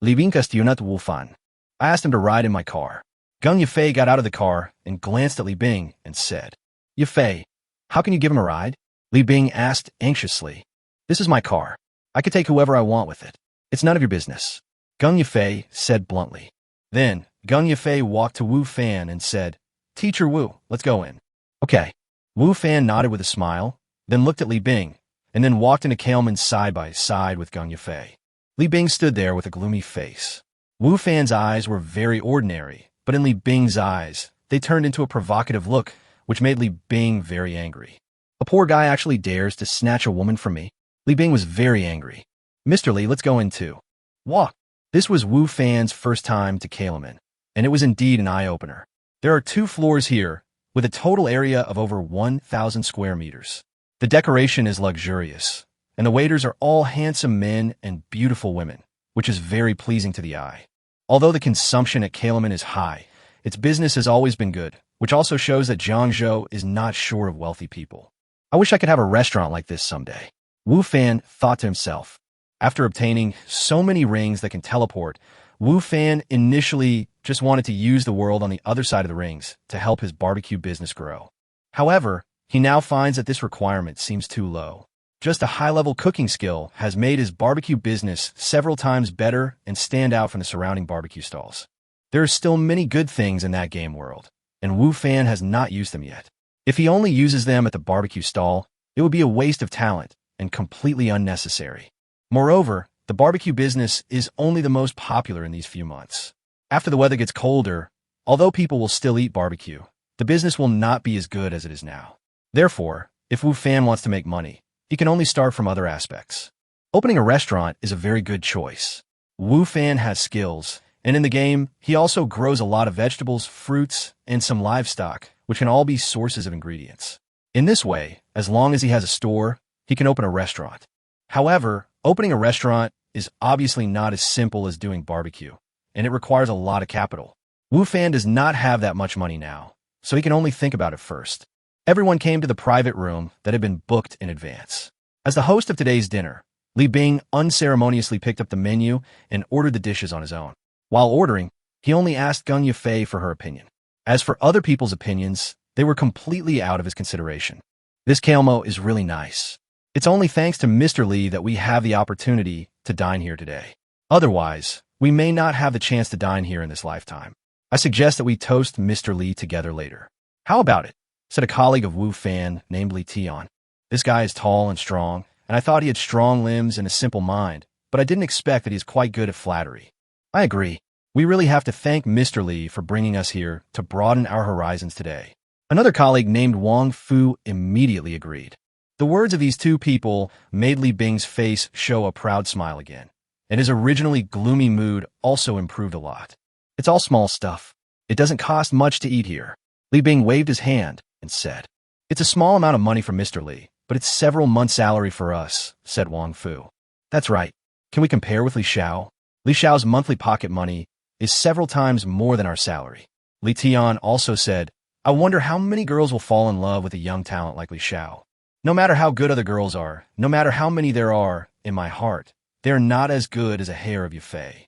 "Li Bing cuestionó Wu Fan. I asked him to ride in my car." Gung Yufei got out of the car and glanced at Li Bing and said, "Yufei, how can you give him a ride?" Li Bing asked anxiously. "This is my car. I could take whoever I want with it. It's none of your business," Gung Yufei said bluntly. Then, Gung Yufei walked to Wu Fan and said, "Teacher Wu, let's go in." "Okay." Wu Fan nodded with a smile, then looked at Li Bing, and then walked into Kailman side by side with Gung Yufei. Li Bing stood there with a gloomy face. Wu Fan's eyes were very ordinary, but in Li Bing's eyes, they turned into a provocative look, which made Li Bing very angry. "A poor guy actually dares to snatch a woman from me?" Li Bing was very angry. "Mr. Li, let's go in too." Walk. This was Wu Fan's first time to Kailman, and it was indeed an eye-opener. There are 2 floors here, with a total area of over 1,000 square meters. The decoration is luxurious, and the waiters are all handsome men and beautiful women, which is very pleasing to the eye. Although the consumption at Kailman is high, its business has always been good, which also shows that Jiangzhou is not short of wealthy people. "I wish I could have a restaurant like this someday," Wu Fan thought to himself. After obtaining so many rings that can teleport, Wu Fan initially just wanted to use the world on the other side of the rings to help his barbecue business grow. However, he now finds that this requirement seems too low. Just a high-level cooking skill has made his barbecue business several times better and stand out from the surrounding barbecue stalls. There are still many good things in that game world, and Wu Fan has not used them yet. If he only uses them at the barbecue stall, it would be a waste of talent and completely unnecessary. Moreover, the barbecue business is only the most popular in these few months. After the weather gets colder, although people will still eat barbecue, the business will not be as good as it is now. Therefore, if Wu Fan wants to make money, he can only start from other aspects. Opening a restaurant is a very good choice. Wu Fan has skills, and in the game, he also grows a lot of vegetables, fruits, and some livestock, which can all be sources of ingredients. In this way, as long as he has a store, he can open a restaurant. However, opening a restaurant is obviously not as simple as doing barbecue, and it requires a lot of capital. Wu Fan does not have that much money now, so he can only think about it first. Everyone came to the private room that had been booked in advance. As the host of today's dinner, Li Bing unceremoniously picked up the menu and ordered the dishes on his own. While ordering, he only asked Gung Yufei for her opinion. As for other people's opinions, they were completely out of his consideration. "This Kailmo is really nice. It's only thanks to Mr. Li that we have the opportunity to dine here today. Otherwise, we may not have the chance to dine here in this lifetime. I suggest that we toast Mr. Li together later." "How about it?" said a colleague of Wu Fan, named Li Tian. "This guy is tall and strong, and I thought he had strong limbs and a simple mind, but I didn't expect that he is quite good at flattery." "I agree. We really have to thank Mr. Li for bringing us here to broaden our horizons today. Another colleague named Wang Fu immediately agreed. The words of these two people made Li Bing's face show a proud smile again, and his originally gloomy mood also improved a lot. It's all small stuff. It doesn't cost much to eat here. Li Bing waved his hand and said, "It's a small amount of money for Mr. Li, but it's several months' salary for us," said Wang Fu. "That's right. Can we compare with Li Xiao? Li Xiao's monthly pocket money is several times more than our salary." Li Tian also said, "I wonder how many girls will fall in love with a young talent like Li Xiao. No matter how good other girls are, no matter how many there are, in my heart, they are not as good as a hair of Yafei."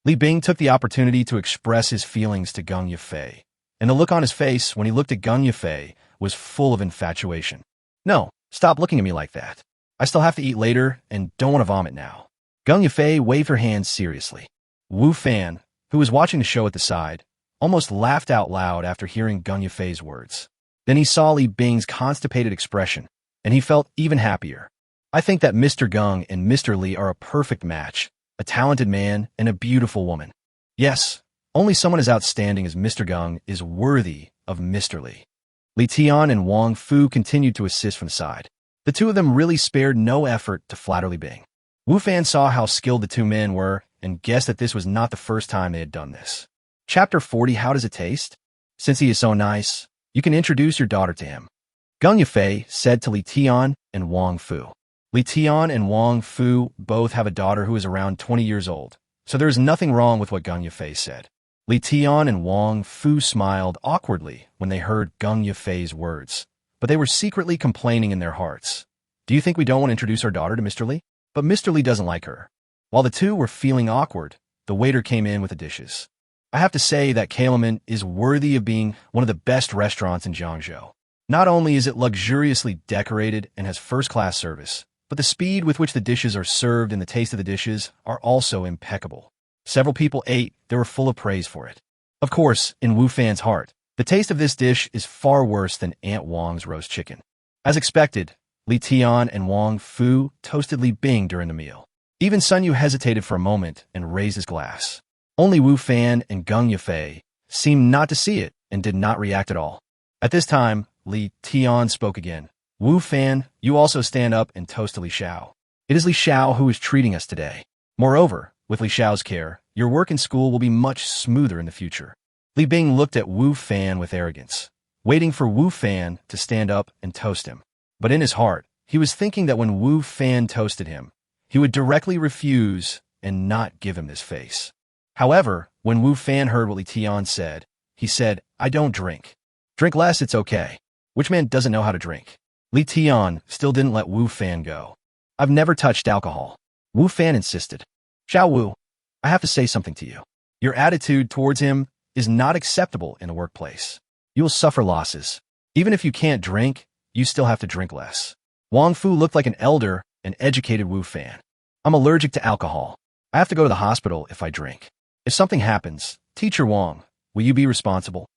Li Bing took the opportunity to express his feelings to Gung Yafei, and the look on his face when he looked at Gung Yafei was full of infatuation. "No, stop looking at me like that. I still have to eat later and don't want to vomit now." Gung Yafei waved her hands seriously. Wu Fan, who was watching the show at the side, almost laughed out loud after hearing Gung Yafei's words. Then he saw Li Bing's constipated expression, and he felt even happier. "I think that Mr. Gung and Mr. Li are a perfect match, a talented man and a beautiful woman. Yes, only someone as outstanding as Mr. Gung is worthy of Mr. Li." Li Tian and Wang Fu continued to assist from the side. The two of them really spared no effort to flatter Li Bing. Wu Fan saw how skilled the two men were and guessed that this was not the first time they had done this. Chapter 40, How Does It Taste? Since he is so nice, you can introduce your daughter to him, Gung Yafei said to Li Tian and Wang Fu. Li Tian and Wang Fu both have a daughter who is around 20 years old, so there is nothing wrong with what Gung Yafei said. Li Tian and Wang Fu smiled awkwardly when they heard Gung Yafei's words, but they were secretly complaining in their hearts. "Do you think we don't want to introduce our daughter to Mr. Li? But Mr. Li doesn't like her." While the two were feeling awkward, the waiter came in with the dishes. "I have to say that Kalaman is worthy of being one of the best restaurants in Jiangzhou. Not only is it luxuriously decorated and has first-class service, but the speed with which the dishes are served and the taste of the dishes are also impeccable." Several people ate. They were full of praise for it. Of course, in Wu Fan's heart, the taste of this dish is far worse than Aunt Wang's roast chicken. As expected, Li Tian and Wang Fu toasted Li Bing during the meal. Even Sun Yu hesitated for a moment and raised his glass. Only Wu Fan and Gung Yafei seemed not to see it and did not react at all. At this time, Li Tian spoke again. "Wu Fan, you also stand up and toast to Li Xiao. It is Li Xiao who is treating us today. Moreover, with Li Xiao's care, your work in school will be much smoother in the future." Li Bing looked at Wu Fan with arrogance, waiting for Wu Fan to stand up and toast him. But in his heart, he was thinking that when Wu Fan toasted him, he would directly refuse and not give him this face. However, when Wu Fan heard what Li Tian said, he said, "I don't drink. Drink less, it's okay." Which man doesn't know how to drink? Li Tian still didn't let Wu Fan go. "I've never touched alcohol." Wu Fan insisted. "Xiao Wu, I have to say something to you. Your attitude towards him is not acceptable in the workplace. You will suffer losses. Even if you can't drink, you still have to drink less." Wang Fu looked like an elder and educated Wu Fan. "I'm allergic to alcohol. I have to go to the hospital if I drink. If something happens, Teacher Wang, will you be responsible?"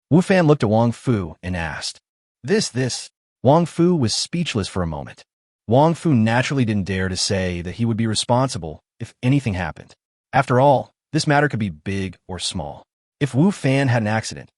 Wu Fan looked at Wang Fu and asked, This. Wang Fu was speechless for a moment. Wang Fu naturally didn't dare to say that he would be responsible if anything happened. After all, this matter could be big or small. If Wu Fan had an accident,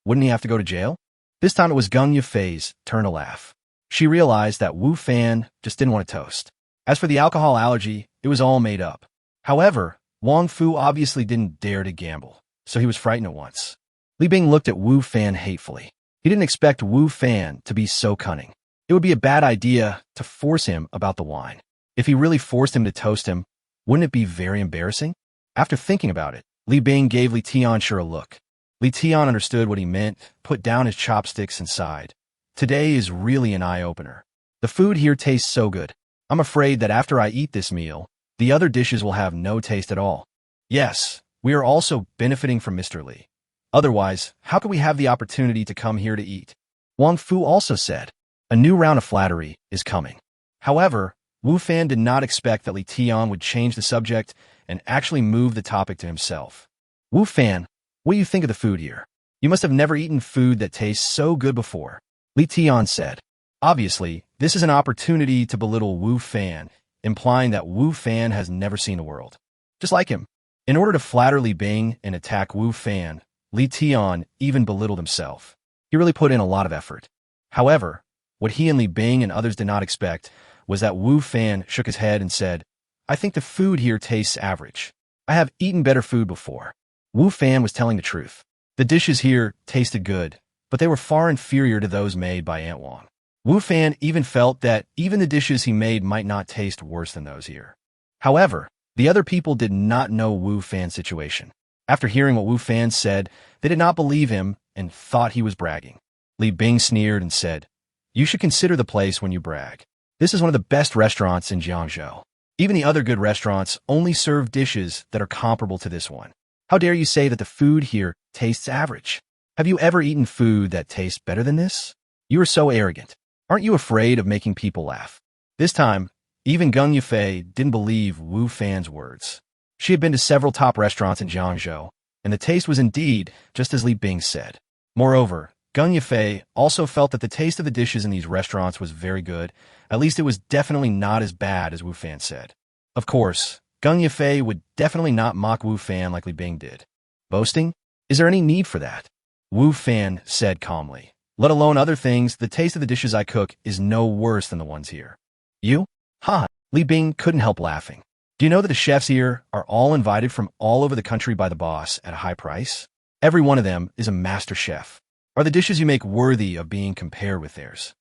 wouldn't he have to go to jail? This time it was Gung Yafei's turn to laugh. She realized that Wu Fan just didn't want to toast. As for the alcohol allergy, it was all made up. However, Wang Fu obviously didn't dare to gamble, so he was frightened at once. Li Bing looked at Wu Fan hatefully. He didn't expect Wu Fan to be so cunning. It would be a bad idea to force him about the wine. If he really forced him to toast him, wouldn't it be very embarrassing? After thinking about it, Li Bing gave Li Tianxue a look. Li Tian understood what he meant, put down his chopsticks and sighed. Today is really an eye-opener. The food here tastes so good. I'm afraid that after I eat this meal, the other dishes will have no taste at all. Yes, we are also benefiting from Mr. Li. Otherwise, how could we have the opportunity to come here to eat? Wang Fu also said, a new round of flattery is coming. However, Wu Fan did not expect that Li Tian would change the subject and actually move the topic to himself. Wu Fan, what do you think of the food here? You must have never eaten food that tastes so good before. Li Tian said. Obviously, this is an opportunity to belittle Wu Fan, implying that Wu Fan has never seen the world. Just like him. In order to flatter Li Bing and attack Wu Fan, Li Tian even belittled himself. He really put in a lot of effort. However, what he and Li Bing and others did not expect was that Wu Fan shook his head and said, "I think the food here tastes average. I have eaten better food before." Wu Fan was telling the truth. The dishes here tasted good, but they were far inferior to those made by Aunt Wang. Wu Fan even felt that even the dishes he made might not taste worse than those here. However, the other people did not know Wu Fan's situation. After hearing what Wu Fan said, they did not believe him and thought he was bragging. Li Bing sneered and said, "You should consider the place when you brag. This is one of the best restaurants in Jiangzhou. Even the other good restaurants only serve dishes that are comparable to this one. How dare you say that the food here tastes average? Have you ever eaten food that tastes better than this? You are so arrogant. Aren't you afraid of making people laugh?" This time, even Gung Yufei didn't believe Wu Fan's words. She had been to several top restaurants in Jiangzhou, and the taste was indeed just as Li Bing said. Moreover, Gung Yufei also felt that the taste of the dishes in these restaurants was very good. At least it was definitely not as bad as Wu Fan said. Of course, Gung Yufei would definitely not mock Wu Fan like Li Bing did. Boasting? Is there any need for that? Wu Fan said calmly. Let alone other things, the taste of the dishes I cook is no worse than the ones here. You? Ha! Li Bing couldn't help laughing. Do you know that the chefs here are all invited from all over the country by the boss at a high price? Every one of them is a master chef. Are the dishes you make worthy of being compared with theirs?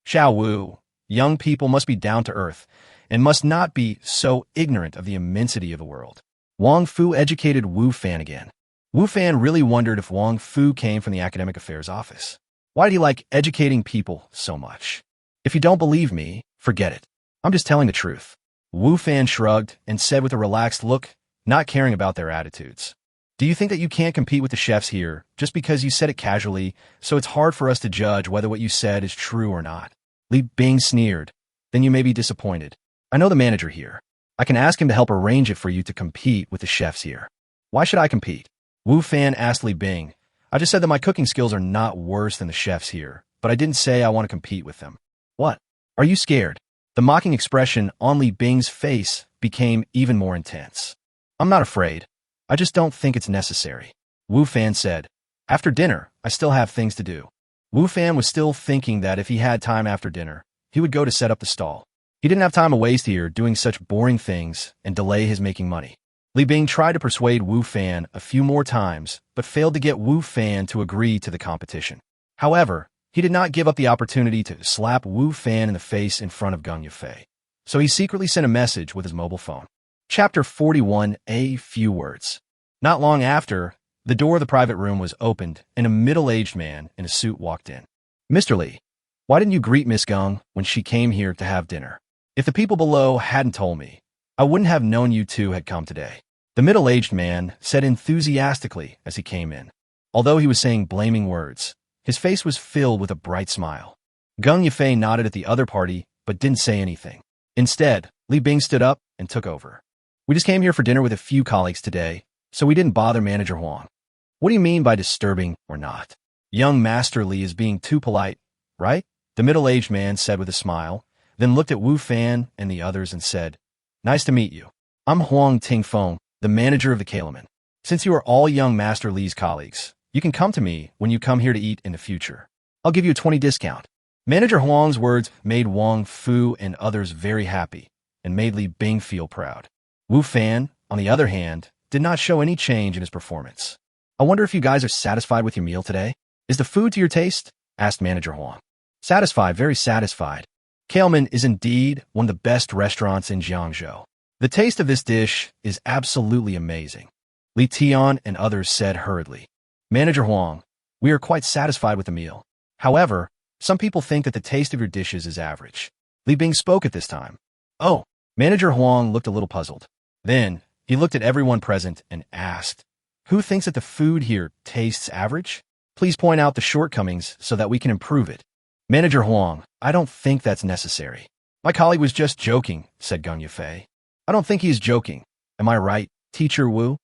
Xiao Wu, young people must be down to earth and must not be so ignorant of the immensity of the world. Wang Fu educated Wu Fan again. Wu Fan really wondered if Wang Fu came from the academic affairs office. Why did he like educating people so much? If you don't believe me, forget it. I'm just telling the truth. Wu Fan shrugged and said with a relaxed look, not caring about their attitudes. Do you think that you can't compete with the chefs here just because you said it casually, so it's hard for us to judge whether what you said is true or not? Li Bing sneered. Then you may be disappointed. I know the manager here. I can ask him to help arrange it for you to compete with the chefs here. Why should I compete? Wu Fan asked Li Bing. I just said that my cooking skills are not worse than the chefs here, but I didn't say I want to compete with them. What? Are you scared? The mocking expression on Li Bing's face became even more intense. I'm not afraid. I just don't think it's necessary. Wu Fan said. After dinner, I still have things to do. Wu Fan was still thinking that if he had time after dinner, he would go to set up the stall. He didn't have time to waste here doing such boring things and delay his making money. Li Bing tried to persuade Wu Fan a few more times, but failed to get Wu Fan to agree to the competition. However, he did not give up the opportunity to slap Wu Fan in the face in front of Gung Yufei. So he secretly sent a message with his mobile phone. Chapter 41, A Few Words. Not long after, the door of the private room was opened and a middle-aged man in a suit walked in. Mr. Li, why didn't you greet Miss Gung when she came here to have dinner? If the people below hadn't told me, I wouldn't have known you two had come today. The middle-aged man said enthusiastically as he came in. Although he was saying blaming words, his face was filled with a bright smile. Gung Yufei nodded at the other party, but didn't say anything. Instead, Li Bing stood up and took over. We just came here for dinner with a few colleagues today, so we didn't bother Manager Huang. What do you mean by disturbing or not? Young Master Li is being too polite, right? The middle-aged man said with a smile, then looked at Wu Fan and the others and said, Nice to meet you. I'm Huang Tingfeng, the manager of the Kalaman. Since you are all young Master Li's colleagues, you can come to me when you come here to eat in the future. I'll give you a 20% discount. Manager Huang's words made Wang Fu and others very happy and made Li Bing feel proud. Wu Fan, on the other hand, did not show any change in his performance. I wonder if you guys are satisfied with your meal today? Is the food to your taste? Asked Manager Huang. Satisfied, very satisfied. Kalaman is indeed one of the best restaurants in Jiangzhou. The taste of this dish is absolutely amazing. Li Tian and others said hurriedly. Manager Huang, we are quite satisfied with the meal. However, some people think that the taste of your dishes is average. Li Bing spoke at this time. Oh, Manager Huang looked a little puzzled. Then, he looked at everyone present and asked, Who thinks that the food here tastes average? Please point out the shortcomings so that we can improve it. Manager Huang, I don't think that's necessary. My colleague was just joking, said Gung Yufei. I don't think he is joking. Am I right, Teacher Wu?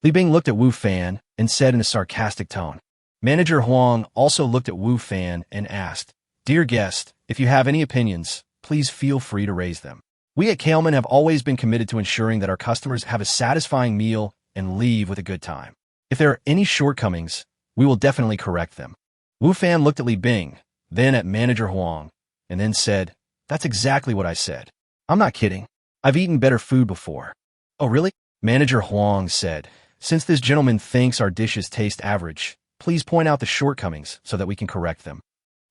Li Bing looked at Wu Fan and said in a sarcastic tone. Manager Huang also looked at Wu Fan and asked, Dear guest, if you have any opinions, please feel free to raise them. We at Kalaman have always been committed to ensuring that our customers have a satisfying meal and leave with a good time. If there are any shortcomings, we will definitely correct them. Wu Fan looked at Li Bing, then at Manager Huang, and then said, "That's exactly what I said. I'm not kidding. I've eaten better food before." "Oh, really?" Manager Huang said, "Since this gentleman thinks our dishes taste average, please point out the shortcomings so that we can correct them."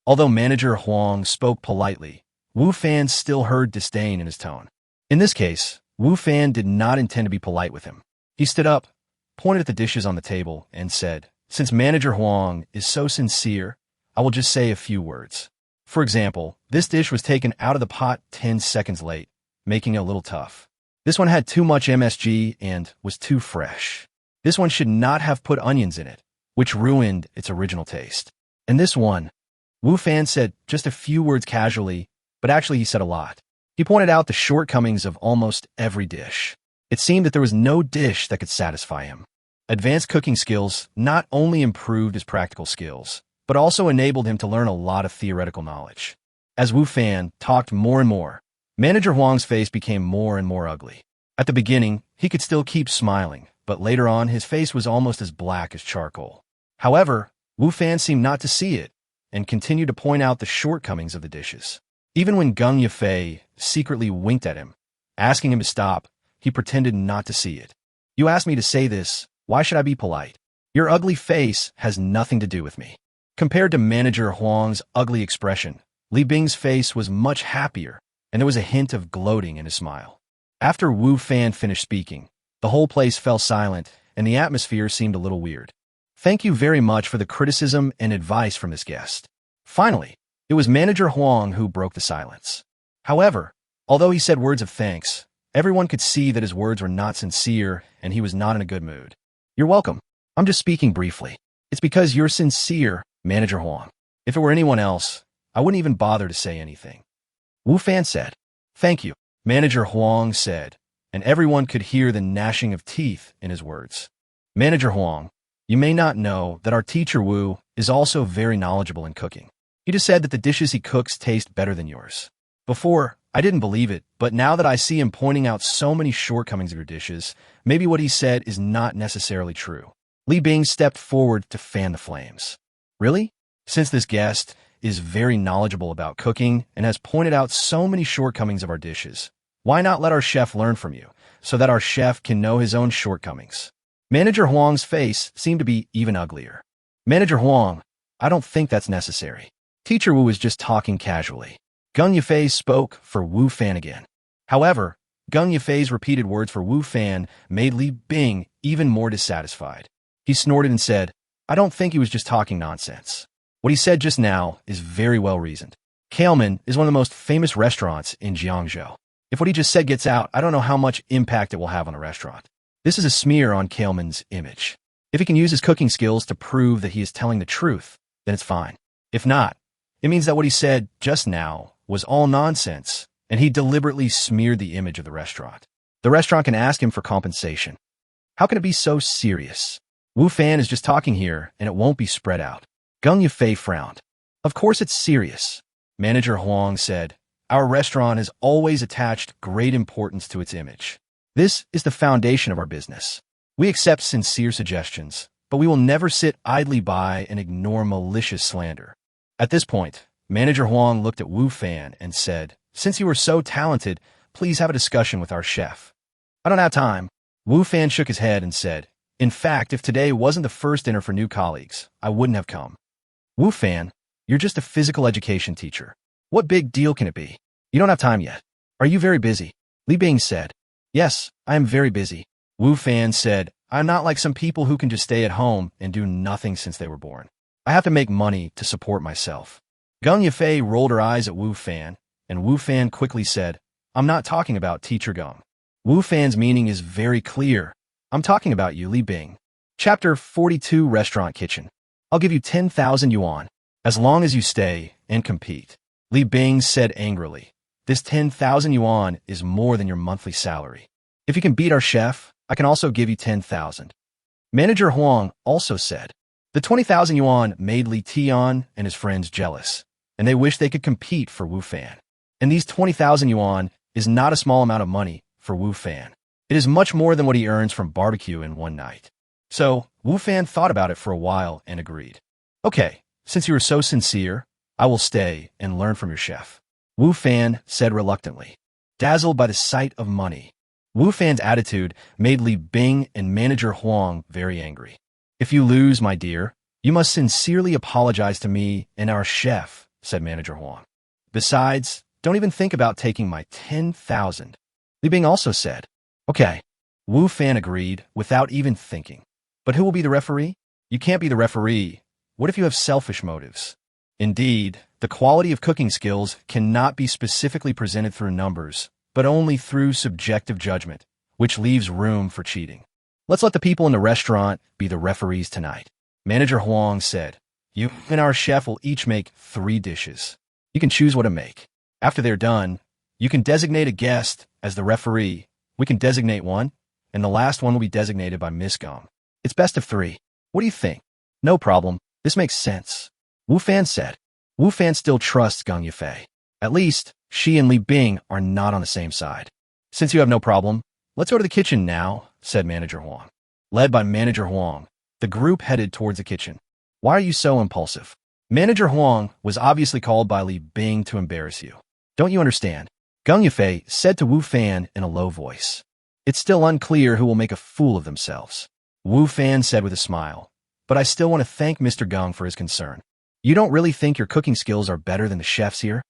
Although Manager Huang spoke politely, Wu Fan still heard disdain in his tone. In this case, Wu Fan did not intend to be polite with him. He stood up, pointed at the dishes on the table, and said, "Since Manager Huang is so sincere, I will just say a few words. For example, this dish was taken out of the pot 10 seconds late, making it a little tough. This one had too much MSG and was too fresh. This one should not have put onions in it, which ruined its original taste. And this one..." Wu Fan said just a few words casually, but actually he said a lot. He pointed out the shortcomings of almost every dish. It seemed that there was no dish that could satisfy him. Advanced cooking skills not only improved his practical skills, but also enabled him to learn a lot of theoretical knowledge. As Wu Fan talked more and more, Manager Huang's face became more and more ugly. At the beginning, he could still keep smiling, but later on his face was almost as black as charcoal. However, Wu Fan seemed not to see it, and continued to point out the shortcomings of the dishes. Even when Gung Yafei secretly winked at him, asking him to stop, he pretended not to see it. "You asked me to say this, why should I be polite? Your ugly face has nothing to do with me." Compared to Manager Huang's ugly expression, Li Bing's face was much happier, and there was a hint of gloating in his smile. After Wu Fan finished speaking, the whole place fell silent, and the atmosphere seemed a little weird. "Thank you very much for the criticism and advice from this guest." Finally, it was Manager Huang who broke the silence. However, although he said words of thanks, everyone could see that his words were not sincere and he was not in a good mood. "You're welcome. I'm just speaking briefly. It's because you're sincere, Manager Huang. If it were anyone else, I wouldn't even bother to say anything." Wu Fan said. "Thank you," Manager Huang said, and everyone could hear the gnashing of teeth in his words. "Manager Huang, you may not know that our teacher Wu is also very knowledgeable in cooking. He just said that the dishes he cooks taste better than yours. Before, I didn't believe it, but now that I see him pointing out so many shortcomings of your dishes, maybe what he said is not necessarily true." Li Bing stepped forward to fan the flames. "Really? Since this guest is very knowledgeable about cooking and has pointed out so many shortcomings of our dishes, why not let our chef learn from you, so that our chef can know his own shortcomings?" Manager Huang's face seemed to be even uglier. "Manager Huang, I don't think that's necessary. Teacher Wu was just talking casually." Gung Yafei spoke for Wu Fan again. However, Gung Yafei's repeated words for Wu Fan made Li Bing even more dissatisfied. He snorted and said, "I don't think he was just talking nonsense. What he said just now is very well reasoned. Kailman is one of the most famous restaurants in Jiangzhou. If what he just said gets out, I don't know how much impact it will have on the restaurant. This is a smear on Kailman's image. If he can use his cooking skills to prove that he is telling the truth, then it's fine. If not, it means that what he said just now was all nonsense, and he deliberately smeared the image of the restaurant. The restaurant can ask him for compensation. How can it be so serious? Wu Fan is just talking here, and it won't be spread out." Gung Yafei frowned. "Of course it's serious," Manager Huang said. "Our restaurant has always attached great importance to its image. This is the foundation of our business. We accept sincere suggestions, but we will never sit idly by and ignore malicious slander." At this point, Manager Huang looked at Wu Fan and said, "Since you are so talented, please have a discussion with our chef." "I don't have time." Wu Fan shook his head and said, "In fact, if today wasn't the first dinner for new colleagues, I wouldn't have come." "Wu Fan, you're just a physical education teacher. What big deal can it be? You don't have time yet. Are you very busy?" Li Bing said. "Yes, I am very busy." Wu Fan said, "I'm not like some people who can just stay at home and do nothing since they were born. I have to make money to support myself." Gung Yafei rolled her eyes at Wu Fan, and Wu Fan quickly said, "I'm not talking about Teacher Gung. Wu Fan's meaning is very clear. I'm talking about you, Li Bing." Chapter 42 Restaurant Kitchen. "I'll give you 10,000 yuan, as long as you stay and compete." Li Bing said angrily, "This 10,000 yuan is more than your monthly salary. If you can beat our chef, I can also give you 10,000. Manager Huang also said. The 20,000 yuan made Li Tian and his friends jealous, and they wished they could compete for Wu Fan. And these 20,000 yuan is not a small amount of money for Wu Fan. It is much more than what he earns from barbecue in one night. So, Wu Fan thought about it for a while and agreed. Okay, since you are so sincere, I will stay and learn from your chef. Wu Fan said reluctantly, dazzled by the sight of money. Wu Fan's attitude made Li Bing and manager Huang very angry. If you lose, my dear, you must sincerely apologize to me and our chef, said manager Huang. Besides, don't even think about taking my 10,000. Li Bing also said, okay. Wu Fan agreed without even thinking. But who will be the referee? You can't be the referee. What if you have selfish motives? Indeed, the quality of cooking skills cannot be specifically presented through numbers, but only through subjective judgment, which leaves room for cheating. Let's let the people in the restaurant be the referees tonight. Manager Huang said, you and our chef will each make 3 dishes. You can choose what to make. After they're done, you can designate a guest as the referee. We can designate one, and the last one will be designated by Miss Gong. It's best of 3. What do you think? No problem. This makes sense. Wu Fan said. Wu Fan still trusts Gong Yufei. At least, she and Li Bing are not on the same side. Since you have no problem, let's go to the kitchen now, said Manager Huang. Led by Manager Huang, the group headed towards the kitchen. Why are you so impulsive? Manager Huang was obviously called by Li Bing to embarrass you. Don't you understand? Gong Yufei said to Wu Fan in a low voice. It's still unclear who will make a fool of themselves. Wu Fan said with a smile, but I still want to thank Mr. Gong for his concern. You don't really think your cooking skills are better than the chefs here?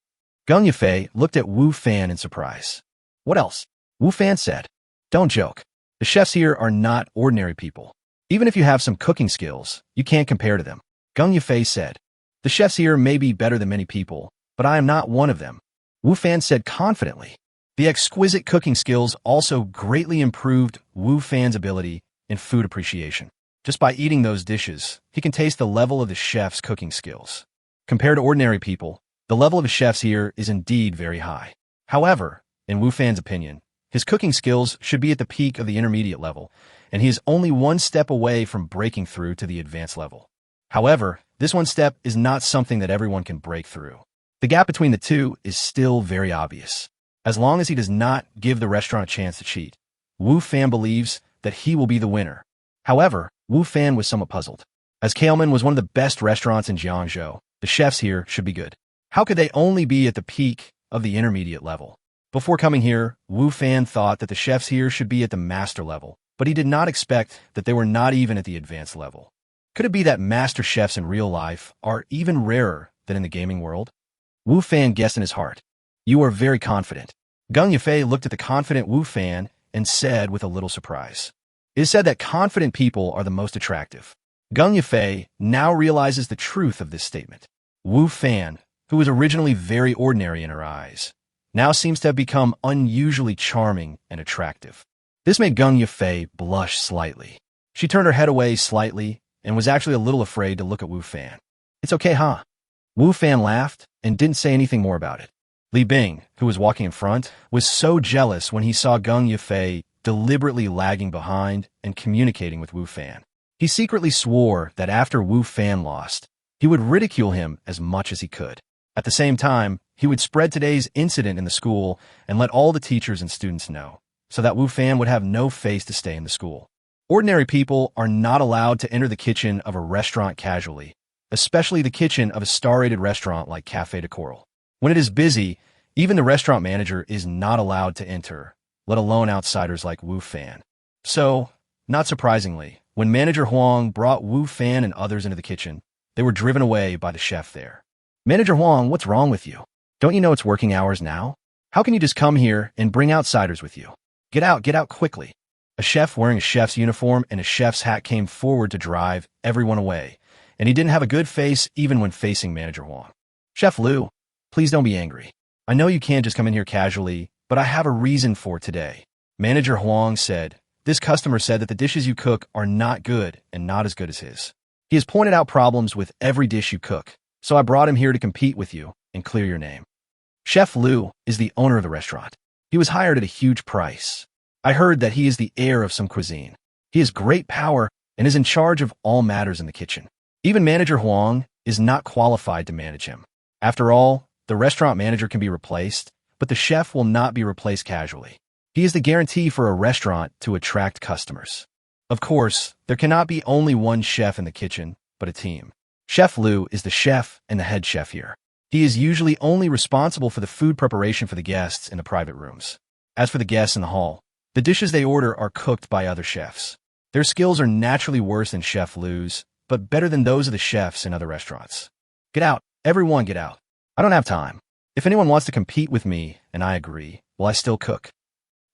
Gong Yufei looked at Wu Fan in surprise. What else? Wu Fan said. Don't joke. The chefs here are not ordinary people. Even if you have some cooking skills, you can't compare to them. Gong Yufei said. The chefs here may be better than many people, but I am not one of them. Wu Fan said confidently. The exquisite cooking skills also greatly improved Wu Fan's ability in food appreciation. Just by eating those dishes, he can taste the level of the chef's cooking skills. Compared to ordinary people, the level of the chefs here is indeed very high. However, in Wu Fan's opinion, his cooking skills should be at the peak of the intermediate level, and he is only one step away from breaking through to the advanced level. However, this one step is not something that everyone can break through. The gap between the two is still very obvious. As long as he does not give the restaurant a chance to cheat, Wu Fan believes that he will be the winner. However, Wu Fan was somewhat puzzled. As Kailman was one of the best restaurants in Jiangzhou, the chefs here should be good. How could they only be at the peak of the intermediate level? Before coming here, Wu Fan thought that the chefs here should be at the master level, but he did not expect that they were not even at the advanced level. Could it be that master chefs in real life are even rarer than in the gaming world? Wu Fan guessed in his heart. You are very confident. Gong Yufei looked at the confident Wu Fan and said with a little surprise. It is said that confident people are the most attractive. Gong Yufei now realizes the truth of this statement. Wu Fan, who was originally very ordinary in her eyes, now seems to have become unusually charming and attractive. This made Gong Yufei blush slightly. She turned her head away slightly and was actually a little afraid to look at Wu Fan. It's okay, huh? Wu Fan laughed and didn't say anything more about it. Li Bing, who was walking in front, was so jealous when he saw Gong Yufei deliberately lagging behind and communicating with Wu Fan. He secretly swore that after Wu Fan lost, he would ridicule him as much as he could. At the same time, he would spread today's incident in the school and let all the teachers and students know, so that Wu Fan would have no face to stay in the school. Ordinary people are not allowed to enter the kitchen of a restaurant casually, especially the kitchen of a star-rated restaurant like Café de Coral. When it is busy, even the restaurant manager is not allowed to enter, let alone outsiders like Wu Fan. So, not surprisingly, when Manager Huang brought Wu Fan and others into the kitchen, they were driven away by the chef there. Manager Huang, what's wrong with you? Don't you know it's working hours now? How can you just come here and bring outsiders with you? Get out quickly. A chef wearing a chef's uniform and a chef's hat came forward to drive everyone away, and he didn't have a good face even when facing Manager Huang. Chef Liu, please don't be angry. I know you can't just come in here casually, but I have a reason for today. Manager Huang said, this customer said that the dishes you cook are not good and not as good as his. He has pointed out problems with every dish you cook, so I brought him here to compete with you and clear your name. Chef Liu is the owner of the restaurant. He was hired at a huge price. I heard that he is the heir of some cuisine. He has great power and is in charge of all matters in the kitchen. Even Manager Huang is not qualified to manage him. After all, the restaurant manager can be replaced, but the chef will not be replaced casually. He is the guarantee for a restaurant to attract customers. Of course, there cannot be only one chef in the kitchen, but a team. Chef Lu is the chef and the head chef here. He is usually only responsible for the food preparation for the guests in the private rooms. As for the guests in the hall, the dishes they order are cooked by other chefs. Their skills are naturally worse than Chef Lu's, but better than those of the chefs in other restaurants. Get out. Everyone get out. I don't have time. If anyone wants to compete with me, and I agree, will I still cook?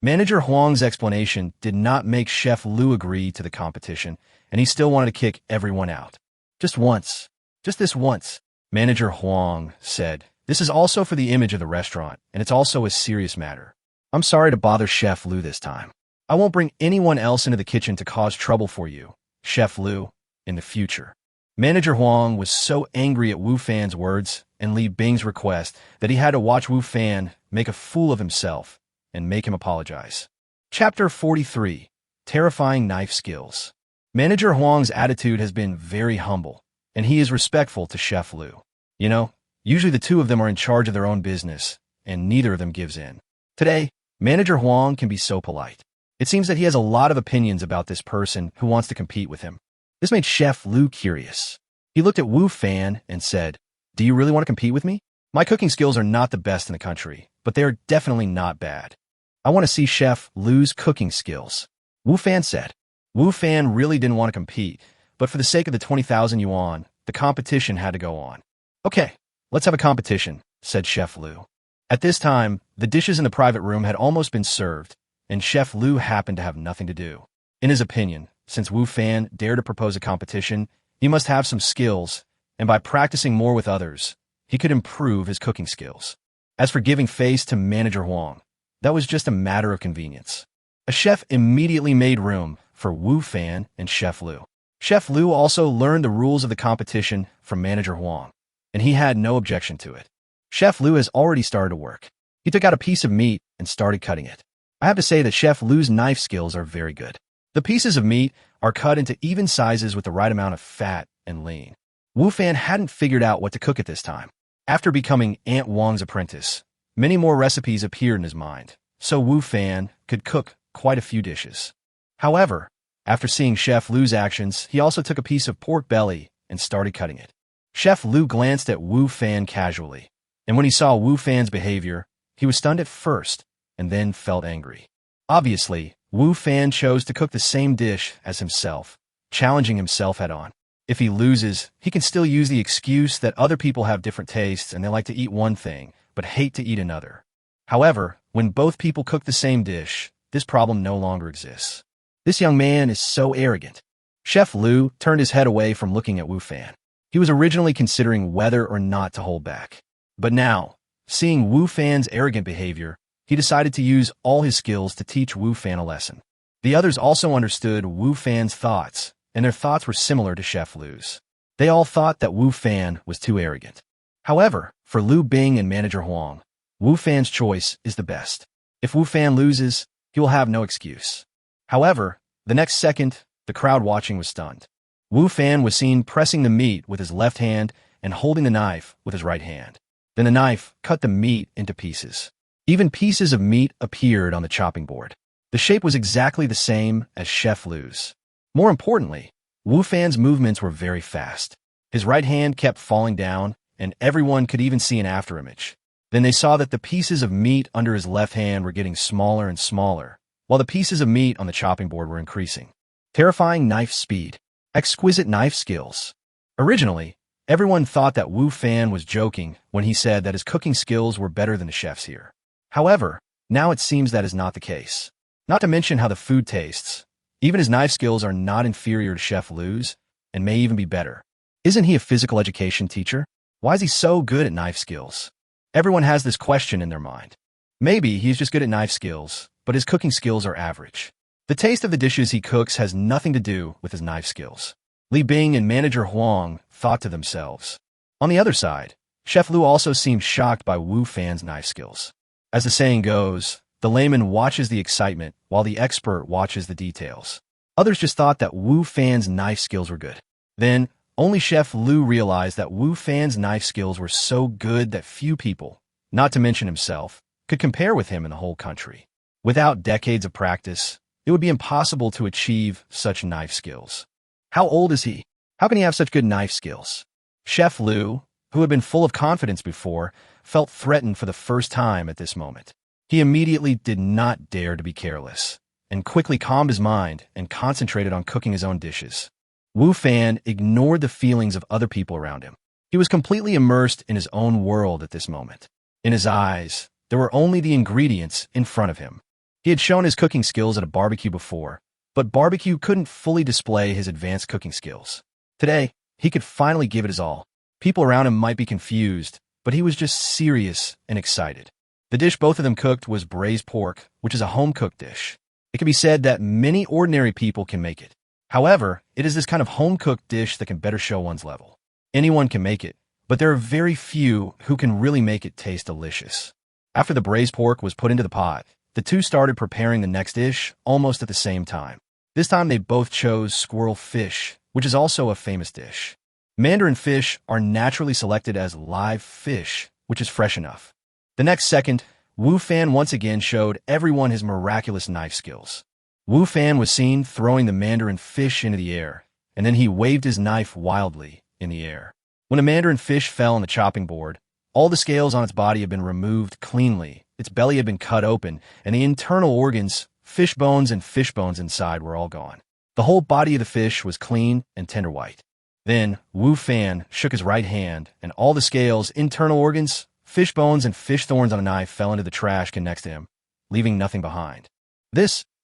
Manager Huang's explanation did not make Chef Lu agree to the competition, and he still wanted to kick everyone out. Just once. Just this once. Manager Huang said, "This is also for the image of the restaurant, and it's also a serious matter. I'm sorry to bother Chef Lu this time. I won't bring anyone else into the kitchen to cause trouble for you, Chef Lu, in the future." Manager Huang was so angry at Wu Fan's words and Li Bing's request that he had to watch Wu Fan make a fool of himself and make him apologize. Chapter 43. Terrifying Knife Skills. Manager Huang's attitude has been very humble, and he is respectful to Chef Lu. You know, usually the two of them are in charge of their own business, and neither of them gives in. Today, Manager Huang can be so polite. It seems that he has a lot of opinions about this person who wants to compete with him. This made Chef Lu curious. He looked at Wu Fan and said, "Do you really want to compete with me? My cooking skills are not the best in the country, but they are definitely not bad. I want to see Chef Lu's cooking skills." Wu Fan said. Wu Fan really didn't want to compete, but for the sake of the 20,000 yuan, the competition had to go on. "Okay, let's have a competition," said Chef Lu. At this time, the dishes in the private room had almost been served, and Chef Lu happened to have nothing to do. In his opinion, since Wu Fan dared to propose a competition, he must have some skills, and by practicing more with others, he could improve his cooking skills. As for giving face to Manager Huang, that was just a matter of convenience. A chef immediately made room for Wu Fan and Chef Lu. Chef Lu also learned the rules of the competition from Manager Huang, and he had no objection to it. Chef Lu has already started to work. He took out a piece of meat and started cutting it. I have to say that Chef Lu's knife skills are very good. The pieces of meat are cut into even sizes with the right amount of fat and lean. Wu Fan hadn't figured out what to cook at this time. After becoming Aunt Wang's apprentice, many more recipes appeared in his mind, so Wu Fan could cook quite a few dishes. However, after seeing Chef Lu's actions, he also took a piece of pork belly and started cutting it. Chef Lu glanced at Wu Fan casually, and when he saw Wu Fan's behavior, he was stunned at first and then felt angry. Obviously, Wu Fan chose to cook the same dish as himself, challenging himself head-on. If he loses, he can still use the excuse that other people have different tastes and they like to eat one thing, but hate to eat another. However, when both people cook the same dish, this problem no longer exists. This young man is so arrogant. Chef Lu turned his head away from looking at Wu Fan. He was originally considering whether or not to hold back. But now, seeing Wu Fan's arrogant behavior, he decided to use all his skills to teach Wu Fan a lesson. The others also understood Wu Fan's thoughts, and their thoughts were similar to Chef Lu's. They all thought that Wu Fan was too arrogant. However, for Li Bing and Manager Huang, Wu Fan's choice is the best. If Wu Fan loses, he will have no excuse. However, the next second, the crowd watching was stunned. Wu Fan was seen pressing the meat with his left hand and holding the knife with his right hand. Then the knife cut the meat into pieces. Even pieces of meat appeared on the chopping board. The shape was exactly the same as Chef Lu's. More importantly, Wu Fan's movements were very fast. His right hand kept falling down, and everyone could even see an afterimage. Then they saw that the pieces of meat under his left hand were getting smaller and smaller, while the pieces of meat on the chopping board were increasing. Terrifying knife speed. Exquisite knife skills. Originally, everyone thought that Wu Fan was joking when he said that his cooking skills were better than the chef's here. However, now it seems that is not the case. Not to mention how the food tastes. Even his knife skills are not inferior to Chef Lu's, and may even be better. Isn't he a physical education teacher? Why is he so good at knife skills? Everyone has this question in their mind. Maybe he's just good at knife skills, but his cooking skills are average. The taste of the dishes he cooks has nothing to do with his knife skills. Li Bing and Manager Huang thought to themselves. On the other side, Chef Lu also seemed shocked by Wu Fan's knife skills. As the saying goes, the layman watches the excitement while the expert watches the details. Others just thought that Wu Fan's knife skills were good. Then, only Chef Lu realized that Wu Fan's knife skills were so good that few people, not to mention himself, could compare with him in the whole country. Without decades of practice, it would be impossible to achieve such knife skills. How old is he? How can he have such good knife skills? Chef Lu, who had been full of confidence before, felt threatened for the first time at this moment. He immediately did not dare to be careless, and quickly calmed his mind and concentrated on cooking his own dishes. Wu Fan ignored the feelings of other people around him. He was completely immersed in his own world at this moment. In his eyes, there were only the ingredients in front of him. He had shown his cooking skills at a barbecue before, but barbecue couldn't fully display his advanced cooking skills. Today, he could finally give it his all. People around him might be confused, but he was just serious and excited. The dish both of them cooked was braised pork, which is a home-cooked dish. It can be said that many ordinary people can make it. However, it is this kind of home-cooked dish that can better show one's level. Anyone can make it, but there are very few who can really make it taste delicious. After the braised pork was put into the pot, the two started preparing the next dish almost at the same time. This time they both chose squirrel fish, which is also a famous dish. Mandarin fish are naturally selected as live fish, which is fresh enough. The next second, Wu Fan once again showed everyone his miraculous knife skills. Wu Fan was seen throwing the mandarin fish into the air, and then he waved his knife wildly in the air. When a mandarin fish fell on the chopping board, all the scales on its body had been removed cleanly, its belly had been cut open, and the internal organs, fish bones and fish bones inside, were all gone. The whole body of the fish was clean and tender white. Then Wu Fan shook his right hand, and all the scales, internal organs, fish bones, and fish thorns on a knife fell into the trash can next to him, leaving nothing behind.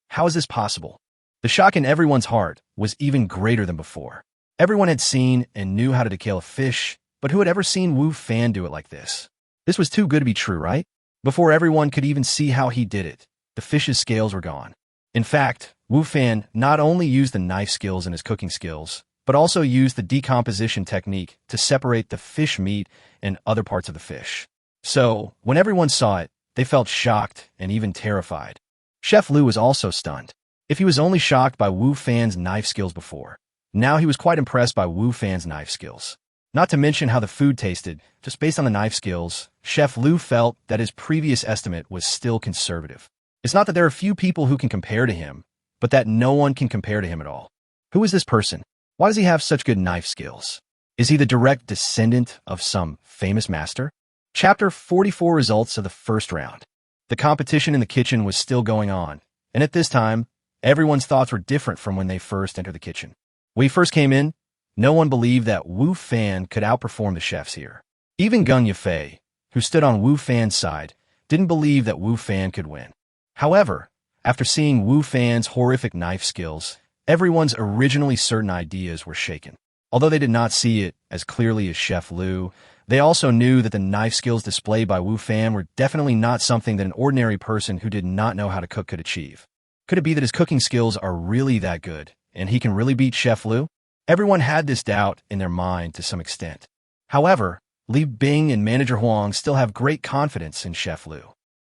How is this possible? The shock in everyone's heart was even greater than before. Everyone had seen and knew how to decale a fish, but who had ever seen Wu Fan do it like this? This was too good to be true, right? Before everyone could even see how he did it, the fish's scales were gone. In fact, Wu Fan not only used the knife skills and his cooking skills, but also used the decomposition technique to separate the fish meat and other parts of the fish. So, when everyone saw it, they felt shocked and even terrified. Chef Lu was also stunned. If he was only shocked by Wu Fan's knife skills before, now he was quite impressed by Wu Fan's knife skills. Not to mention how the food tasted, just based on the knife skills, Chef Lu felt that his previous estimate was still conservative. It's not that there are few people who can compare to him, but that no one can compare to him at all. Who is this person? Why does he have such good knife skills? Is he the direct descendant of some famous master? Chapter 44 Results of the First Round. The competition in the kitchen was still going on, and at this time, everyone's thoughts were different from when they first entered the kitchen. When he first came in, no one believed that Wu Fan could outperform the chefs here. Even Gung Yafei, who stood on Wu Fan's side, didn't believe that Wu Fan could win. However, after seeing Wu Fan's horrific knife skills, everyone's originally certain ideas were shaken. Although they did not see it as clearly as Chef Lu, they also knew that the knife skills displayed by Wu Fan were definitely not something that an ordinary person who did not know how to cook could achieve. Could it be that his cooking skills are really that good, and he can really beat Chef Lu? Everyone had this doubt in their mind to some extent. However, Li Bing and Manager Huang still have great confidence in Chef Lu.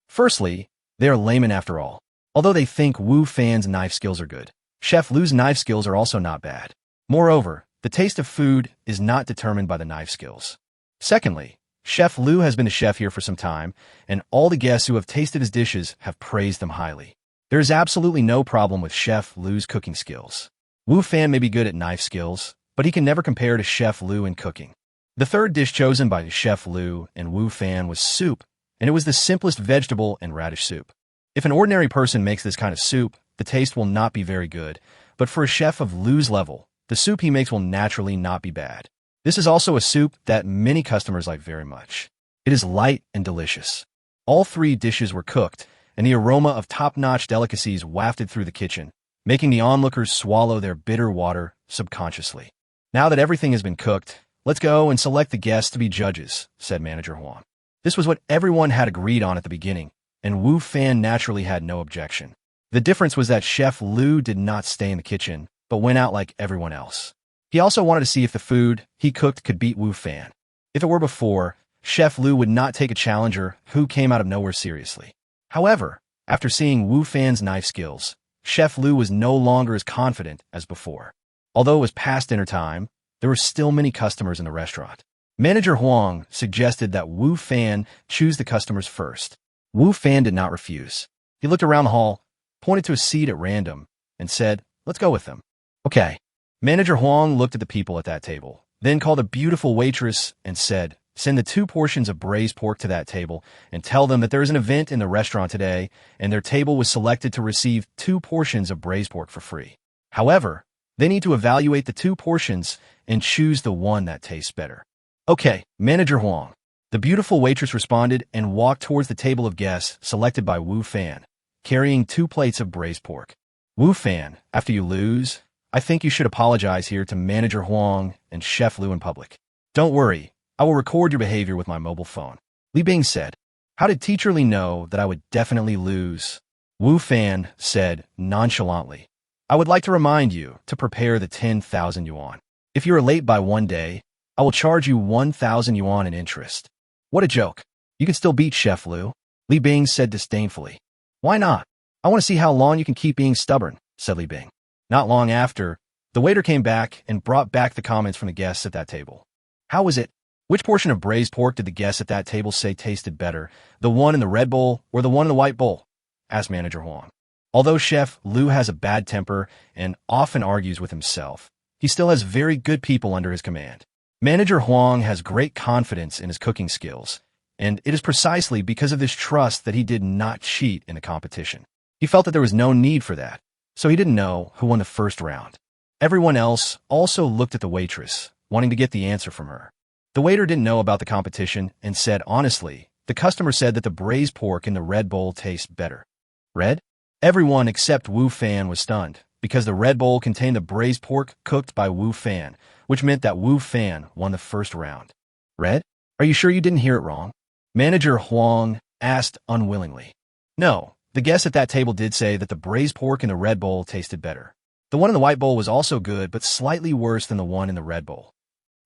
Firstly, they are laymen after all. Although they think Wu Fan's knife skills are good, Chef Lu's knife skills are also not bad. Moreover, the taste of food is not determined by the knife skills. Secondly, Chef Lu has been a chef here for some time, and all the guests who have tasted his dishes have praised them highly. There is absolutely no problem with Chef Lu's cooking skills. Wu Fan may be good at knife skills, but he can never compare to Chef Lu in cooking. The third dish chosen by Chef Lu and Wu Fan was soup, and it was the simplest vegetable and radish soup. If an ordinary person makes this kind of soup, the taste will not be very good, but for a chef of Lu's level, the soup he makes will naturally not be bad. This is also a soup that many customers like very much. It is light and delicious. All three dishes were cooked, and the aroma of top-notch delicacies wafted through the kitchen, making the onlookers swallow their bitter water subconsciously. Now that everything has been cooked, let's go and select the guests to be judges, said Manager Huang. This was what everyone had agreed on at the beginning, and Wu Fan naturally had no objection. The difference was that Chef Lu did not stay in the kitchen, but went out like everyone else. He also wanted to see if the food he cooked could beat Wu Fan. If it were before, Chef Lu would not take a challenger who came out of nowhere seriously. However, after seeing Wu Fan's knife skills, Chef Lu was no longer as confident as before. Although it was past dinner time, there were still many customers in the restaurant. Manager Huang suggested that Wu Fan choose the customers first. Wu Fan did not refuse. He looked around the hall, pointed to a seat at random, and said, "Let's go with them." "Okay." Manager Huang looked at the people at that table, then called a beautiful waitress and said, "Send the 2 portions of braised pork to that table and tell them that there is an event in the restaurant today and their table was selected to receive 2 portions of braised pork for free. However, they need to evaluate the 2 portions and choose the one that tastes better." "Okay, Manager Huang." The beautiful waitress responded and walked towards the table of guests selected by Wu Fan, carrying 2 plates of braised pork. "Wu Fan, after you lose, I think you should apologize here to Manager Huang and Chef Lu in public." "Don't worry, I will record your behavior with my mobile phone," Li Bing said. "How did Teacher Li know that I would definitely lose?" Wu Fan said nonchalantly. "I would like to remind you to prepare the 10,000 yuan. If you are late by 1 day, I will charge you 1,000 yuan in interest." "What a joke. You can still beat Chef Lu," Li Bing said disdainfully. "Why not? I want to see how long you can keep being stubborn," said Li Bing. Not long after, the waiter came back and brought back the comments from the guests at that table. "How was it? Which portion of braised pork did the guests at that table say tasted better, the one in the red bowl or the one in the white bowl?" asked Manager Huang. Although Chef Lu has a bad temper and often argues with himself, he still has very good people under his command. Manager Huang has great confidence in his cooking skills, and it is precisely because of this trust that he did not cheat in the competition. He felt that there was no need for that, so he didn't know who won the first round. Everyone else also looked at the waitress, wanting to get the answer from her. The waiter didn't know about the competition and said honestly, the customer said that the braised pork in the red bowl tastes better. Red? Everyone except Wu Fan was stunned, because the red bowl contained the braised pork cooked by Wu Fan, which meant that Wu Fan won the first round. "Red? Are you sure you didn't hear it wrong?" Manager Huang asked unwillingly. "No, the guests at that table did say that the braised pork in the red bowl tasted better. The one in the white bowl was also good, but slightly worse than the one in the red bowl."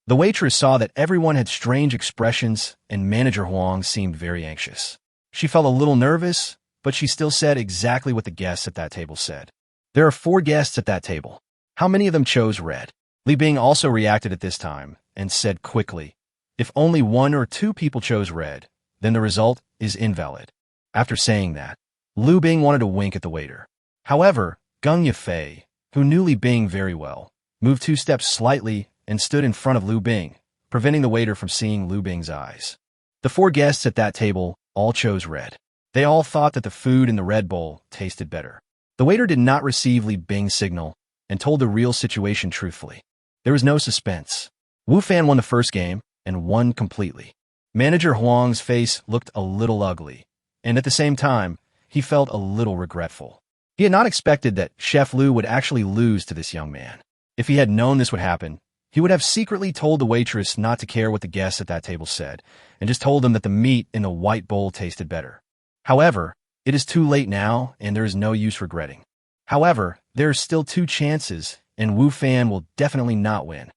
The waitress saw that everyone had strange expressions, and Manager Huang seemed very anxious. She felt a little nervous, but she still said exactly what the guests at that table said. "There are 4 guests at that table. How many of them chose red?" Li Bing also reacted at this time and said quickly, "If only 1 or 2 people chose red, then the result is invalid." After saying that, Lu Bing wanted to wink at the waiter. However, Gung Yafei, who knew Li Bing very well, moved 2 steps slightly and stood in front of Lu Bing, preventing the waiter from seeing Lu Bing's eyes. The 4 guests at that table all chose red. They all thought that the food in the red bowl tasted better. The waiter did not receive Li Bing's signal and told the real situation truthfully. There was no suspense. Wu Fan won the first game and won completely. Manager Huang's face looked a little ugly, and at the same time, he felt a little regretful. He had not expected that Chef Lu would actually lose to this young man. If he had known this would happen, he would have secretly told the waitress not to care what the guests at that table said, and just told them that the meat in the white bowl tasted better. However, it is too late now, and there is no use regretting. However, there are still 2 chances, and Wu Fan will definitely not win.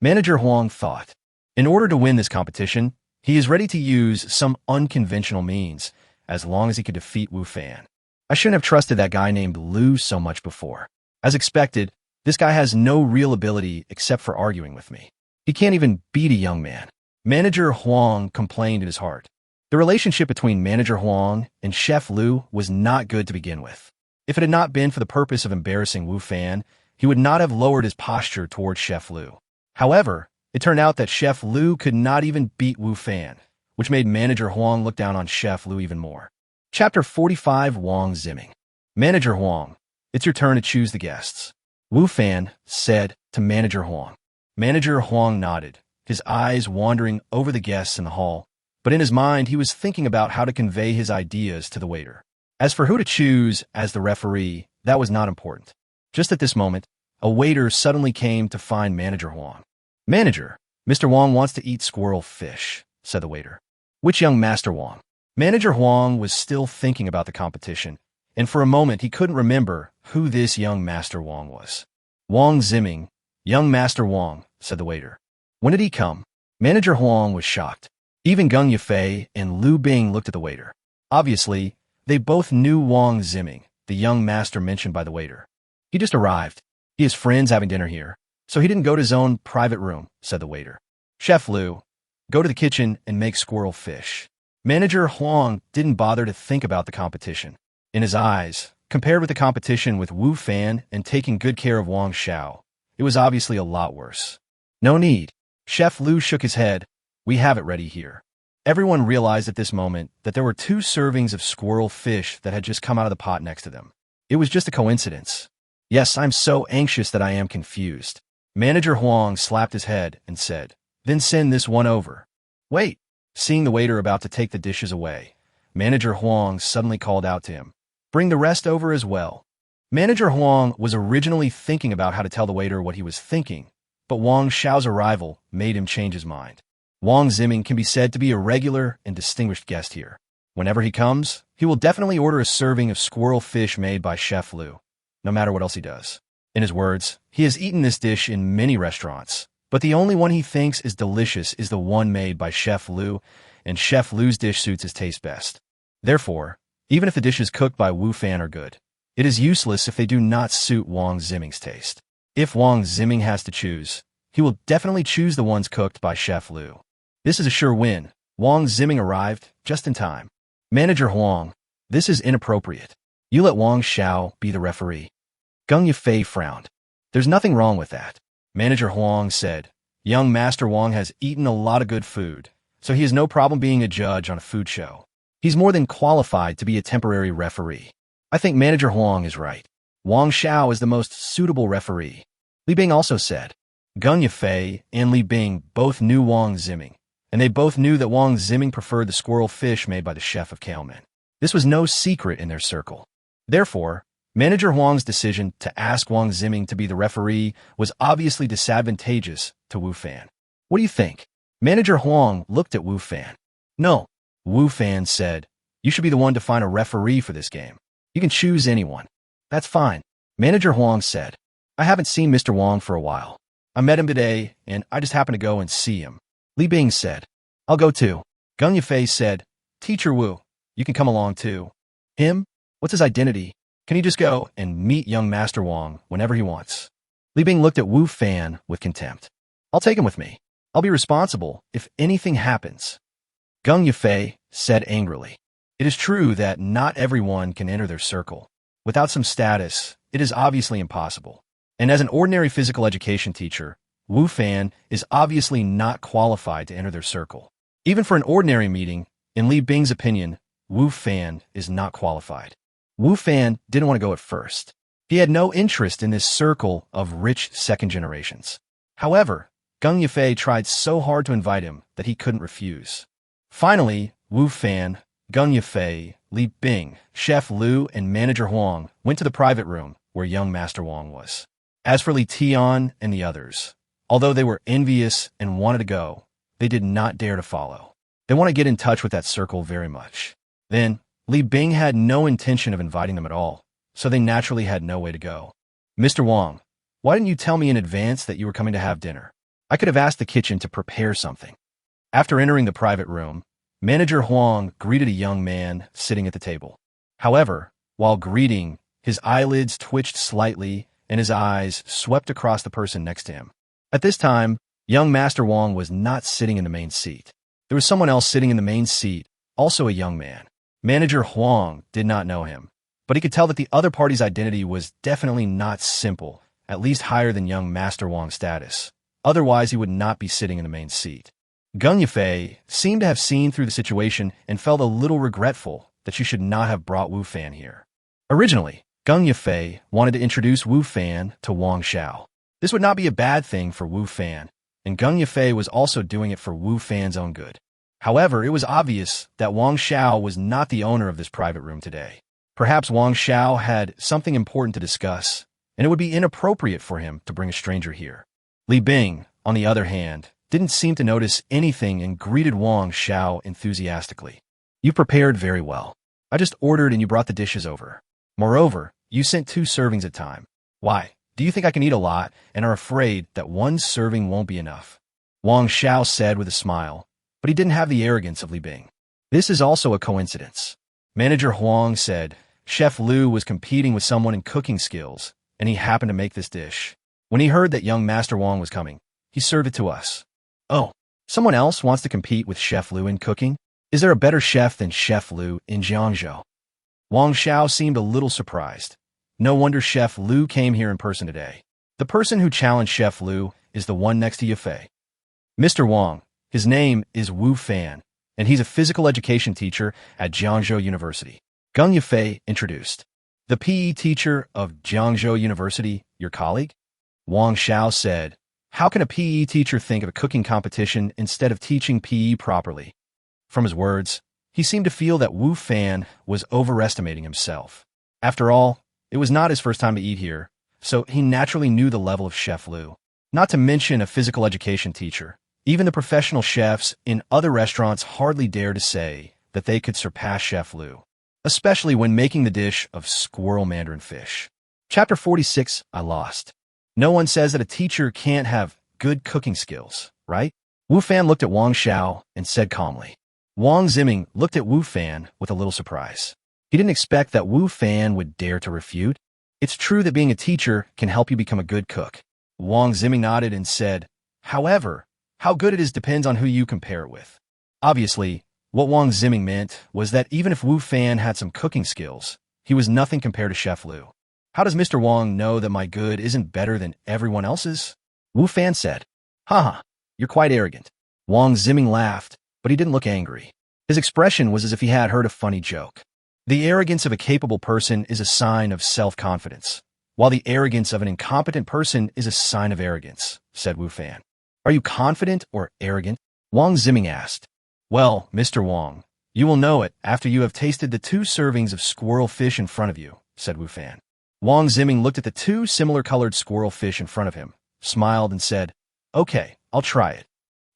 Manager Huang thought. In order to win this competition, he is ready to use some unconventional means, as long as he could defeat Wu Fan. I shouldn't have trusted that guy named Lu so much before. As expected, this guy has no real ability except for arguing with me. He can't even beat a young man. Manager Huang complained in his heart. The relationship between Manager Huang and Chef Lu was not good to begin with. If it had not been for the purpose of embarrassing Wu Fan, he would not have lowered his posture towards Chef Lu. However, it turned out that Chef Lu could not even beat Wu Fan, which made Manager Huang look down on Chef Lu even more. Chapter 45, Wang Zimming. Manager Huang, it's your turn to choose the guests. Wu Fan said to Manager Huang. Manager Huang nodded, his eyes wandering over the guests in the hall, but in his mind he was thinking about how to convey his ideas to the waiter. As for who to choose as the referee, that was not important. Just at this moment, a waiter suddenly came to find Manager Huang. Manager, Mr. Huang wants to eat squirrel fish, said the waiter. Which young Master Huang? Manager Huang was still thinking about the competition, and for a moment he couldn't remember who this young Master Huang was. Wang Zimming, young Master Huang, said the waiter. When did he come? Manager Huang was shocked. Even Gung Yafei and Lu Bing looked at the waiter. Obviously, they both knew Wang Zimming, the young master mentioned by the waiter. He just arrived. He has friends having dinner here, so he didn't go to his own private room, said the waiter. Chef Lu, go to the kitchen and make squirrel fish. Manager Huang didn't bother to think about the competition. In his eyes, compared with the competition with Wu Fan and taking good care of Wang Xiao, it was obviously a lot worse. No need. Chef Lu shook his head. We have it ready here. Everyone realized at this moment that there were 2 servings of squirrel fish that had just come out of the pot next to them. It was just a coincidence. Yes, I'm so anxious that I am confused. Manager Huang slapped his head and said, then send this one over. Wait. Seeing the waiter about to take the dishes away, Manager Huang suddenly called out to him, bring the rest over as well. Manager Huang was originally thinking about how to tell the waiter what he was thinking, but Wang Xiao's arrival made him change his mind. Wang Ziming can be said to be a regular and distinguished guest here. Whenever he comes, he will definitely order a serving of squirrel fish made by Chef Lu, no matter what else he does. In his words, he has eaten this dish in many restaurants, but the only one he thinks is delicious is the one made by Chef Lu, and Chef Lu's dish suits his taste best. Therefore, even if the dishes cooked by Wu Fan are good, it is useless if they do not suit Wang Ziming's taste. If Wang Ziming has to choose, he will definitely choose the ones cooked by Chef Lu. This is a sure win. Wang Ziming arrived just in time. Manager Huang, this is inappropriate. You let Wang Xiao be the referee. Gung Yifei frowned. There's nothing wrong with that. Manager Huang said, young Master Wang has eaten a lot of good food, so he has no problem being a judge on a food show. He's more than qualified to be a temporary referee. I think Manager Huang is right. Wang Xiao is the most suitable referee. Li Bing also said. Gung Yifei and Li Bing both knew Wang Ziming, and they both knew that Wang Ziming preferred the squirrel fish made by the chef of Kaomen. This was no secret in their circle. Therefore, Manager Huang's decision to ask Wang Ziming to be the referee was obviously disadvantageous to Wu Fan. What do you think? Manager Huang looked at Wu Fan. No. Wu Fan said, you should be the one to find a referee for this game. You can choose anyone. That's fine. Manager Huang said, I haven't seen Mr. Wang for a while. I met him today, and I just happened to go and see him. Li Bing said, I'll go too. Gung Yifei said, Teacher Wu, you can come along too. Him? What's his identity? Can he just go and meet young Master Wang whenever he wants? Li Bing looked at Wu Fan with contempt. I'll take him with me. I'll be responsible if anything happens. Gung Yifei said angrily. It is true that not everyone can enter their circle. Without some status, it is obviously impossible. And as an ordinary physical education teacher, Wu Fan is obviously not qualified to enter their circle. Even for an ordinary meeting, in Li Bing's opinion, Wu Fan is not qualified. Wu Fan didn't want to go at first. He had no interest in this circle of rich second generations. However, Gung Yifei tried so hard to invite him that he couldn't refuse. Finally, Wu Fan, Gung Yifei, Li Bing, Chef Lu, and Manager Huang went to the private room where young Master Wang was. As for Li Tian and the others, although they were envious and wanted to go, they did not dare to follow. They want to get in touch with that circle very much. Then, Li Bing had no intention of inviting them at all, so they naturally had no way to go. Mr. Wang, why didn't you tell me in advance that you were coming to have dinner? I could have asked the kitchen to prepare something. After entering the private room, Manager Huang greeted a young man sitting at the table. However, while greeting, his eyelids twitched slightly and his eyes swept across the person next to him. At this time, young Master Wang was not sitting in the main seat. There was someone else sitting in the main seat, also a young man. Manager Huang did not know him, but he could tell that the other party's identity was definitely not simple, at least higher than young Master Wang's status. Otherwise, he would not be sitting in the main seat. Gung Yifei seemed to have seen through the situation and felt a little regretful that she should not have brought Wu Fan here. Originally, Gung Yifei wanted to introduce Wu Fan to Wang Xiao. This would not be a bad thing for Wu Fan, and Gung Yifei was also doing it for Wu Fan's own good. However, it was obvious that Wang Xiao was not the owner of this private room today. Perhaps Wang Xiao had something important to discuss, and it would be inappropriate for him to bring a stranger here. Li Bing, on the other hand, didn't seem to notice anything and greeted Wang Xiao enthusiastically. You prepared very well. I just ordered and you brought the dishes over. Moreover, you sent 2 servings at a time. Why? Do you think I can eat a lot and are afraid that 1 serving won't be enough? Wang Xiao said with a smile, but he didn't have the arrogance of Li Bing. This is also a coincidence. Manager Huang said, Chef Lu was competing with someone in cooking skills, and he happened to make this dish. When he heard that young Master Wang was coming, he served it to us. Oh, someone else wants to compete with Chef Lu in cooking? Is there a better chef than Chef Lu in Jiangzhou? Wang Xiao seemed a little surprised. No wonder Chef Lu came here in person today. The person who challenged Chef Lu is the one next to Yafei. Mr. Wang, his name is Wu Fan, and he's a physical education teacher at Jiangzhou University. Gung Yafei introduced. The PE teacher of Jiangzhou University, your colleague? Wang Xiao said, how can a PE teacher think of a cooking competition instead of teaching PE properly? From his words, he seemed to feel that Wu Fan was overestimating himself. After all, it was not his first time to eat here, so he naturally knew the level of Chef Lu. Not to mention a physical education teacher. Even the professional chefs in other restaurants hardly dare to say that they could surpass Chef Lu, especially when making the dish of squirrel mandarin fish. Chapter 46, I lost. No one says that a teacher can't have good cooking skills, right? Wu Fan looked at Wang Xiao and said calmly. Wang Ziming looked at Wu Fan with a little surprise. He didn't expect that Wu Fan would dare to refute. It's true that being a teacher can help you become a good cook. Wang Ziming nodded and said, however, how good it is depends on who you compare it with. Obviously, what Wang Ziming meant was that even if Wu Fan had some cooking skills, he was nothing compared to Chef Lu. How does Mr. Wang know that my good isn't better than everyone else's? Wu Fan said. Haha, you're quite arrogant. Wang Ziming laughed, but he didn't look angry. His expression was as if he had heard a funny joke. The arrogance of a capable person is a sign of self-confidence, while the arrogance of an incompetent person is a sign of arrogance, said Wu Fan. Are you confident or arrogant? Wang Ziming asked. Well, Mr. Wang, you will know it after you have tasted the 2 servings of squirrel fish in front of you, said Wu Fan. Wang Ziming looked at the 2 similar-colored squirrel fish in front of him, smiled and said, okay, I'll try it.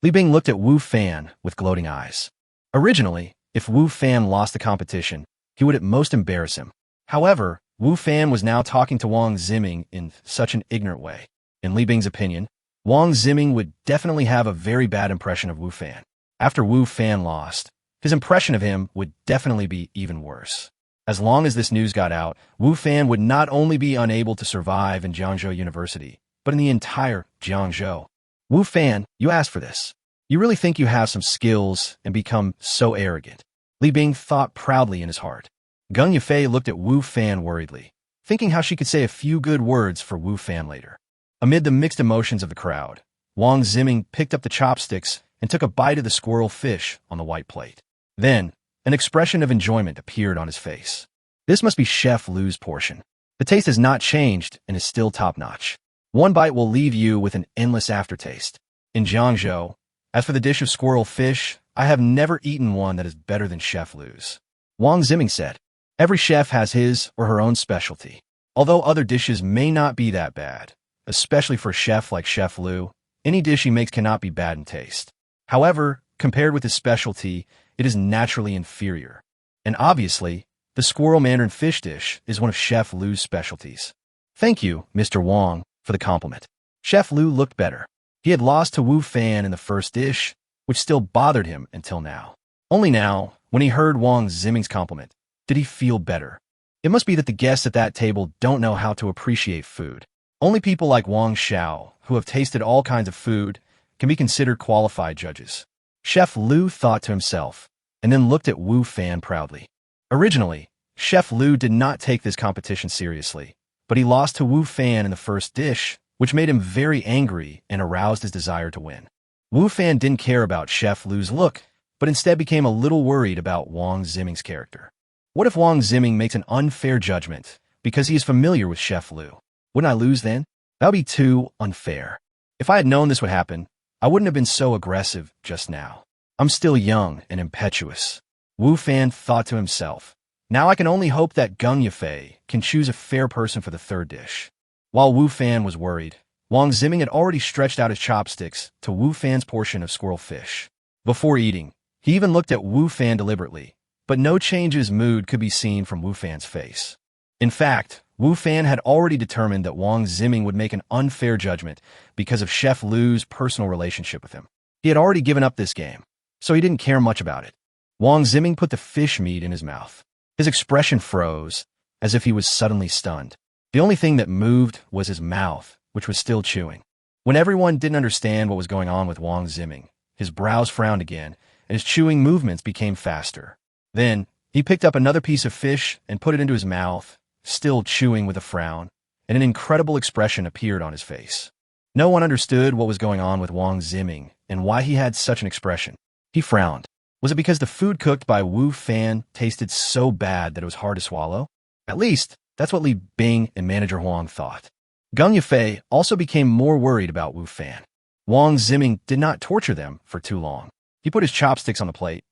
Li Bing looked at Wu Fan with gloating eyes. Originally, if Wu Fan lost the competition, he would at most embarrass him. However, Wu Fan was now talking to Wang Ziming in such an ignorant way. In Li Bing's opinion, Wang Ziming would definitely have a very bad impression of Wu Fan. After Wu Fan lost, his impression of him would definitely be even worse. As long as this news got out, Wu Fan would not only be unable to survive in Jiangzhou University, but in the entire Jiangzhou. Wu Fan, you asked for this. You really think you have some skills and become so arrogant? Li Bing thought proudly in his heart. Gung Yafei looked at Wu Fan worriedly, thinking how she could say a few good words for Wu Fan later. Amid the mixed emotions of the crowd, Wang Ziming picked up the chopsticks and took a bite of the squirrel fish on the white plate. Then, an expression of enjoyment appeared on his face. This must be Chef Lu's portion. The taste has not changed and is still top-notch. One bite will leave you with an endless aftertaste. In Jiangzhou, as for the dish of squirrel fish, I have never eaten one that is better than Chef Lu's. Wang Ziming said, every chef has his or her own specialty. Although other dishes may not be that bad, especially for a chef like Chef Lu, any dish he makes cannot be bad in taste. However, compared with his specialty, it is naturally inferior. And obviously, the squirrel mandarin fish dish is one of Chef Lu's specialties. Thank you, Mr. Wang, for the compliment. Chef Lu looked better. He had lost to Wu Fan in the first dish, which still bothered him until now. Only now, when he heard Wang Ziming's compliment, did he feel better. It must be that the guests at that table don't know how to appreciate food. Only people like Wang Xiao, who have tasted all kinds of food, can be considered qualified judges. Chef Lu thought to himself, and then looked at Wu Fan proudly. Originally, Chef Lu did not take this competition seriously, but he lost to Wu Fan in the first dish, which made him very angry and aroused his desire to win. Wu Fan didn't care about Chef Lu's look, but instead became a little worried about Wang Ziming's character. What if Wang Ziming makes an unfair judgment because he is familiar with Chef Lu? Wouldn't I lose then? That would be too unfair. If I had known this would happen, I wouldn't have been so aggressive just now. I'm still young and impetuous. Wu Fan thought to himself. Now I can only hope that Gung Yafei can choose a fair person for the third dish. While Wu Fan was worried, Wang Ziming had already stretched out his chopsticks to Wu Fan's portion of squirrel fish. Before eating, he even looked at Wu Fan deliberately, but no change in his mood could be seen from Wu Fan's face. In fact, Wu Fan had already determined that Wang Ziming would make an unfair judgment because of Chef Lu's personal relationship with him. He had already given up this game, so he didn't care much about it. Wang Ziming put the fish meat in his mouth. His expression froze, as if he was suddenly stunned. The only thing that moved was his mouth, which was still chewing. When everyone didn't understand what was going on with Wang Ziming, his brows frowned again, and his chewing movements became faster. Then, He picked up another piece of fish and put it into his mouth, still chewing with a frown, and an incredible expression appeared on his face. No one understood what was going on with Wang Ziming and why he had such an expression. He frowned. Was it because the food cooked by Wu Fan tasted so bad that it was hard to swallow? At least, that's what Li Bing and manager Huang thought. Gung Yafei also became more worried about Wu Fan. Wang Ziming did not torture them for too long. He put his chopsticks on the plate,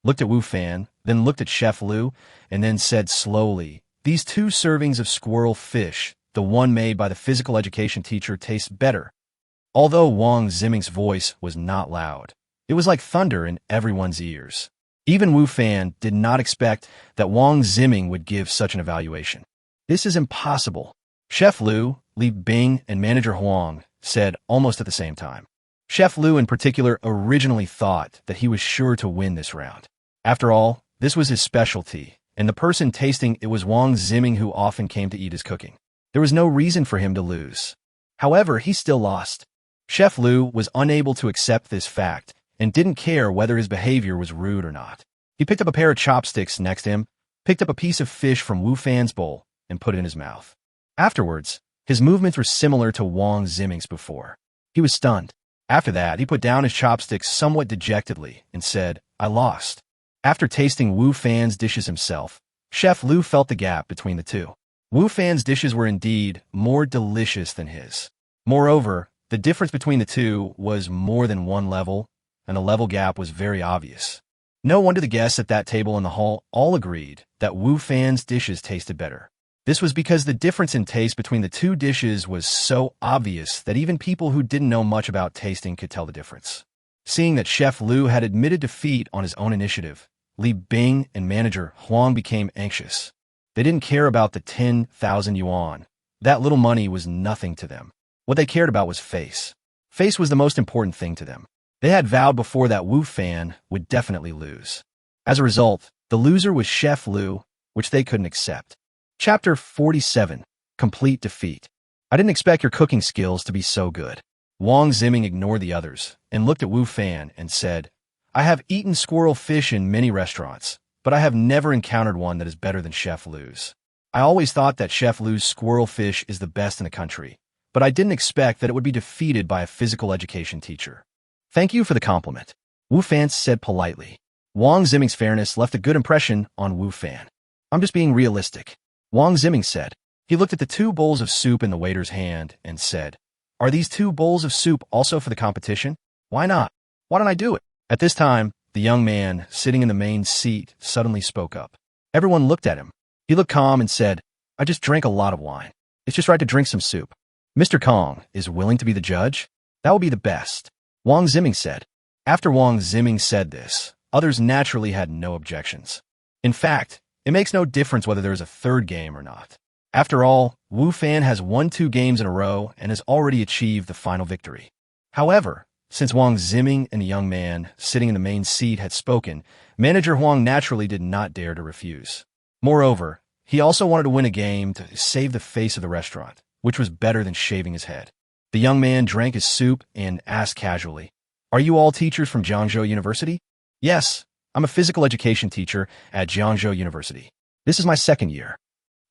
looked at Wu Fan, then looked at Chef Liu, and then said slowly, "These 2 servings of squirrel fish, the one made by the physical education teacher, tastes better." Although Wang Ziming's voice was not loud, it was like thunder in everyone's ears. Even Wu Fan did not expect that Wang Ziming would give such an evaluation. "This is impossible," Chef Liu, Li Bing, and manager Huang said almost at the same time. Chef Liu in particular originally thought that he was sure to win this round. After all, this was his specialty, and the person tasting it was Wang Ziming, who often came to eat his cooking. There was no reason for him to lose. However, he still lost. Chef Liu was unable to accept this fact and didn't care whether his behavior was rude or not. He picked up a pair of chopsticks next to him, picked up a piece of fish from Wu Fan's bowl, and put it in his mouth. Afterwards, his movements were similar to Wang Ziming's before. He was stunned. After that, he put down his chopsticks somewhat dejectedly and said, "I lost." After tasting Wu Fan's dishes himself, Chef Liu felt the gap between the two. Wu Fan's dishes were indeed more delicious than his. Moreover, the difference between the two was more than one level, and the level gap was very obvious. No wonder the guests at that table in the hall all agreed that Wu Fan's dishes tasted better. This was because the difference in taste between the 2 dishes was so obvious that even people who didn't know much about tasting could tell the difference. Seeing that Chef Liu had admitted defeat on his own initiative, Li Bing and manager Huang became anxious. They didn't care about the 10,000 yuan. That little money was nothing to them. What they cared about was face. Face was the most important thing to them. They had vowed before that Wu Fan would definitely lose. As a result, the loser was Chef Liu, which they couldn't accept. Chapter 47. Complete Defeat. I didn't expect your cooking skills to be so good. Wang Ziming ignored the others and looked at Wu Fan and said, "I have eaten squirrel fish in many restaurants, but I have never encountered one that is better than Chef Liu's. I always thought that Chef Liu's squirrel fish is the best in the country, but I didn't expect that it would be defeated by a physical education teacher." "Thank you for the compliment," Wu Fan said politely. Wang Ziming's fairness left a good impression on Wu Fan. "I'm just being realistic," Wang Ziming said. He looked at the 2 bowls of soup in the waiter's hand and said, "Are these 2 bowls of soup also for the competition? Why not? Why don't I do it?" At this time, the young man sitting in the main seat suddenly spoke up. Everyone looked at him. He looked calm and said, "I just drank a lot of wine. It's just right to drink some soup. Mr. Kong is willing to be the judge? That will be the best," Wang Ziming said. After Wang Ziming said this, others naturally had no objections. In fact, it makes no difference whether there is a 3rd game or not. After all, Wu Fan has won 2 games in a row and has already achieved the final victory. However, since Wang Ziming and the young man sitting in the main seat had spoken, manager Huang naturally did not dare to refuse. Moreover, he also wanted to win a game to save the face of the restaurant, which was better than shaving his head. The young man drank his soup and asked casually, "Are you all teachers from Jiangzhou University?" "Yes. I'm a physical education teacher at Jiangzhou University. This is my 2nd year,"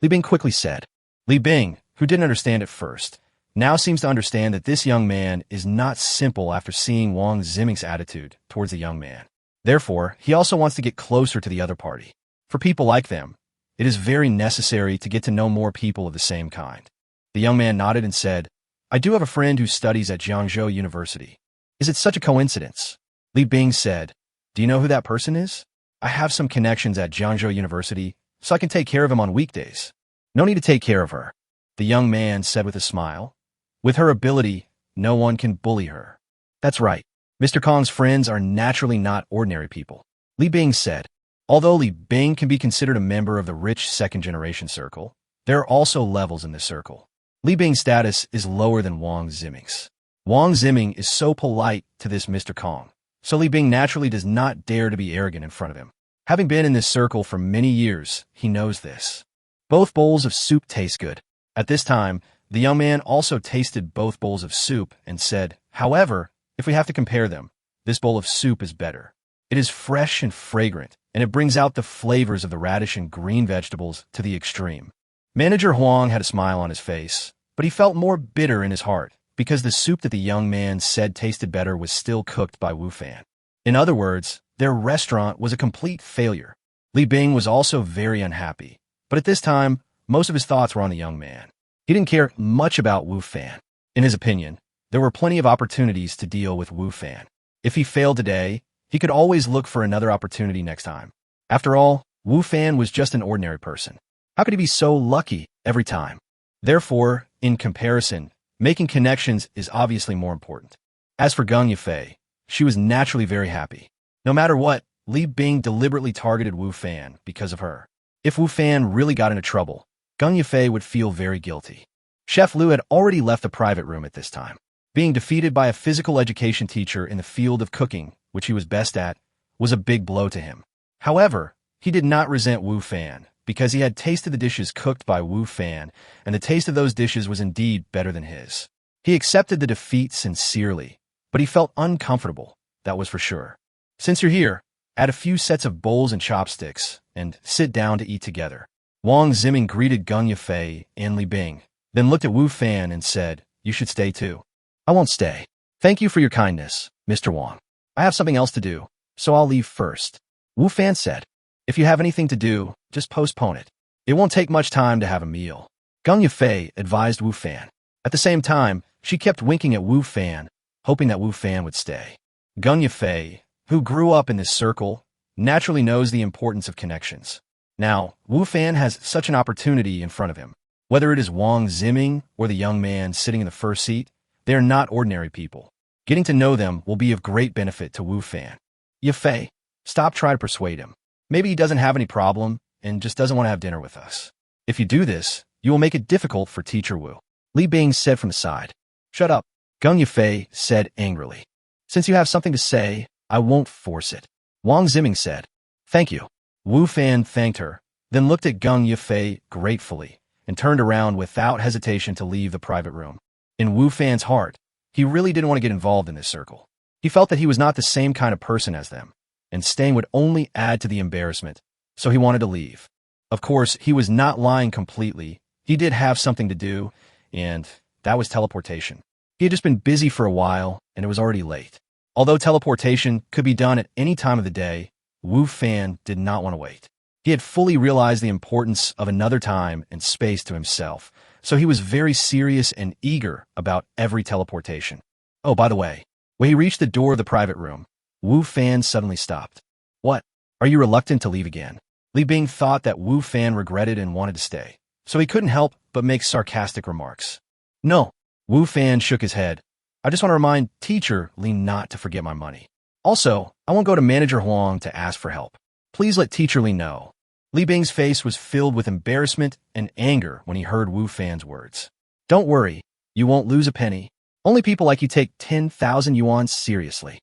Li Bing quickly said. Li Bing, who didn't understand at first, now seems to understand that this young man is not simple after seeing Wang Ziming's attitude towards the young man. Therefore, he also wants to get closer to the other party. For people like them, it is very necessary to get to know more people of the same kind. The young man nodded and said, "I do have a friend who studies at Jiangzhou University. Is it such a coincidence?" Li Bing said, "Do you know who that person is? I have some connections at Jiangzhou University, so I can take care of him on weekdays." "No need to take care of her," the young man said with a smile. "With her ability, no one can bully her." "That's right. Mr. Kong's friends are naturally not ordinary people," Li Bing said. Although Li Bing can be considered a member of the rich 2nd-generation circle, there are also levels in this circle. Li Bing's status is lower than Wang Ziming's. Wang Ziming is so polite to this Mr. Kong, so Li Bing naturally does not dare to be arrogant in front of him. Having been in this circle for many years, he knows this. Both bowls of soup taste good. At this time, the young man also tasted both bowls of soup and said, "However, if we have to compare them, this bowl of soup is better. It is fresh and fragrant, and it brings out the flavors of the radish and green vegetables to the extreme. Manager Huang had a smile on his face, but he felt more bitter in his heart because the soup that the young man said tasted better was still cooked by Wu Fan. In other words, their restaurant was a complete failure. Li Bing was also very unhappy, but at this time, most of his thoughts were on the young man. He didn't care much about Wu Fan. In his opinion, there were plenty of opportunities to deal with Wu Fan. If he failed today, he could always look for another opportunity next time. After all, Wu Fan was just an ordinary person. How could he be so lucky every time? Therefore, in comparison, making connections is obviously more important. As for Gung Yifei, she was naturally very happy. No matter what, Li Bing deliberately targeted Wu Fan because of her. If Wu Fan really got into trouble, Gung Yifei would feel very guilty. Chef Liu had already left the private room at this time. Being defeated by a physical education teacher in the field of cooking, which he was best at, was a big blow to him. However, he did not resent Wu Fan because he had tasted the dishes cooked by Wu Fan, and the taste of those dishes was indeed better than his. He accepted the defeat sincerely, but he felt uncomfortable, that was for sure. Since you're here, add a few sets of bowls and chopsticks, and sit down to eat together. Wang Ziming greeted Gung Yifei and Li Bing, then looked at Wu Fan and said, "You should stay too." "I won't stay. Thank you for your kindness, Mr. Wang. I have something else to do, so I'll leave first." Wu Fan said, "If you have anything to do, just postpone it. It won't take much time to have a meal." Gung Yifei advised Wu Fan. At the same time, she kept winking at Wu Fan, hoping that Wu Fan would stay. Gung Yifei, who grew up in this circle, naturally knows the importance of connections. Now, Wu Fan has such an opportunity in front of him. Whether it is Wang Ziming or the young man sitting in the first seat, they are not ordinary people. Getting to know them will be of great benefit to Wu Fan. Yifei, stop trying to persuade him. Maybe he doesn't have any problem and just doesn't want to have dinner with us. If you do this, you will make it difficult for Teacher Wu. Li Bing said from the side. "Shut up," Gung Yifei said angrily. "Since you have something to say, I won't force it." Wang Ziming said, "Thank you." Wu Fan thanked her, then looked at Gung Yifei gratefully and turned around without hesitation to leave the private room. In Wu Fan's heart, he really didn't want to get involved in this circle. He felt that he was not the same kind of person as them, and staying would only add to the embarrassment, so he wanted to leave. Of course, he was not lying completely. He did have something to do, and that was teleportation. He had just been busy for a while, and it was already late. Although teleportation could be done at any time of the day, Wu Fan did not want to wait. He had fully realized the importance of another time and space to himself, so he was very serious and eager about every teleportation. Oh, by the way, when he reached the door of the private room, Wu Fan suddenly stopped. "What? Are you reluctant to leave again?" Li Bing thought that Wu Fan regretted and wanted to stay, so he couldn't help but make sarcastic remarks. "No." Wu Fan shook his head. "I just want to remind Teacher Li not to forget my money. Also, I won't go to Manager Huang to ask for help. Please let Teacher Li know." Li Bing's face was filled with embarrassment and anger when he heard Wu Fan's words. "Don't worry, you won't lose a penny. Only people like you take 10,000 yuan seriously.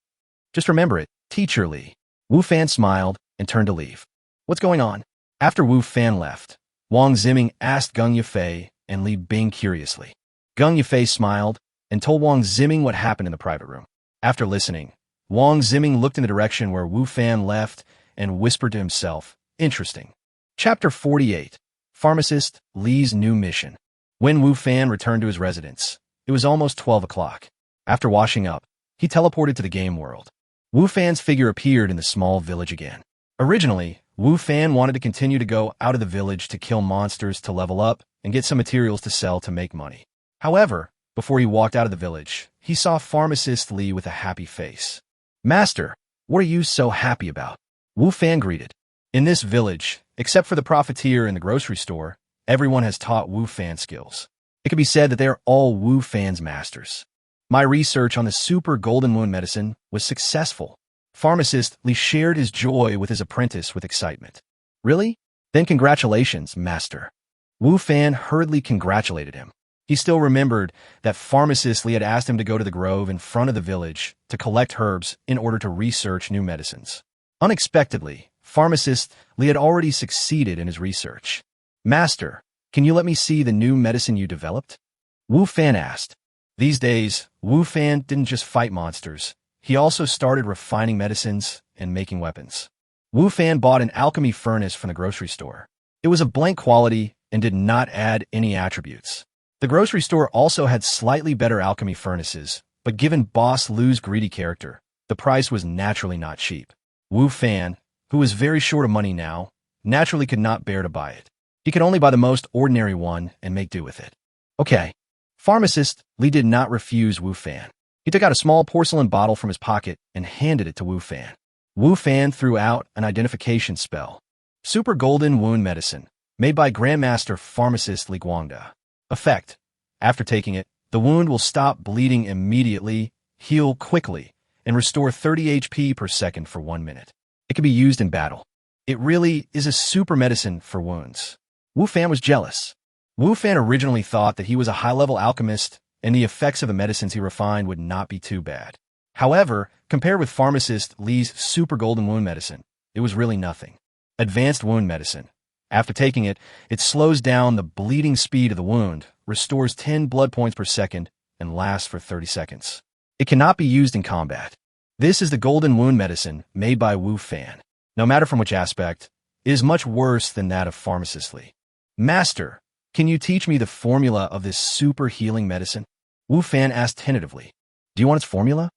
Just remember it, Teacher Li." Wu Fan smiled and turned to leave. "What's going on?" After Wu Fan left, Wang Ziming asked Gung Yifei and Li Bing curiously. Gung Yifei smiled and told Wang Ziming what happened in the private room. After listening, Wang Ziming looked in the direction where Wu Fan left and whispered to himself, "Interesting." Chapter 48. Pharmacist Li's New Mission. When Wu Fan returned to his residence, it was almost 12 o'clock. After washing up, he teleported to the game world. Wu Fan's figure appeared in the small village again. Originally, Wu Fan wanted to continue to go out of the village to kill monsters to level up and get some materials to sell to make money. However, before he walked out of the village, he saw Pharmacist Li with a happy face. "Master, what are you so happy about?" Wu Fan greeted. In this village, except for the profiteer in the grocery store, everyone has taught Wu Fan skills. It can be said that they are all Wu Fan's masters. My research on the super golden moon medicine was successful. Pharmacist Li shared his joy with his apprentice with excitement. "Really? Then congratulations, master." Wu Fan hurriedly congratulated him. He still remembered that Pharmacist Li had asked him to go to the grove in front of the village to collect herbs in order to research new medicines. Unexpectedly, Pharmacist Li had already succeeded in his research. "Master, can you let me see the new medicine you developed?" Wu Fan asked. These days, Wu Fan didn't just fight monsters. He also started refining medicines and making weapons. Wu Fan bought an alchemy furnace from the grocery store. It was of blank quality and did not add any attributes. The grocery store also had slightly better alchemy furnaces, but given Boss Lu's greedy character, the price was naturally not cheap. Wu Fan, who was very short of money now, naturally could not bear to buy it. He could only buy the most ordinary one and make do with it. Okay. Pharmacist Li did not refuse Wu Fan. He took out a small porcelain bottle from his pocket and handed it to Wu Fan. Wu Fan threw out an identification spell. Super Golden Wound Medicine, made by Grandmaster Pharmacist Li Guangda. Effect. After taking it, the wound will stop bleeding immediately, heal quickly, and restore 30 HP per second for 1 minute. It can be used in battle. It really is a super medicine for wounds. Wu Fan was jealous. Wu Fan originally thought that he was a high-level alchemist and the effects of the medicines he refined would not be too bad. However, compared with Pharmacist Li's Super Golden Wound Medicine, it was really nothing. Advanced Wound Medicine. After taking it, it slows down the bleeding speed of the wound, restores 10 blood points per second, and lasts for 30 seconds. It cannot be used in combat. This is the Golden Wound Medicine made by Wu Fan. No matter from which aspect, it is much worse than that of Pharmacist Li. Master, can you teach me the formula of this super healing medicine? Wu Fan asked tentatively. Do you want its formula?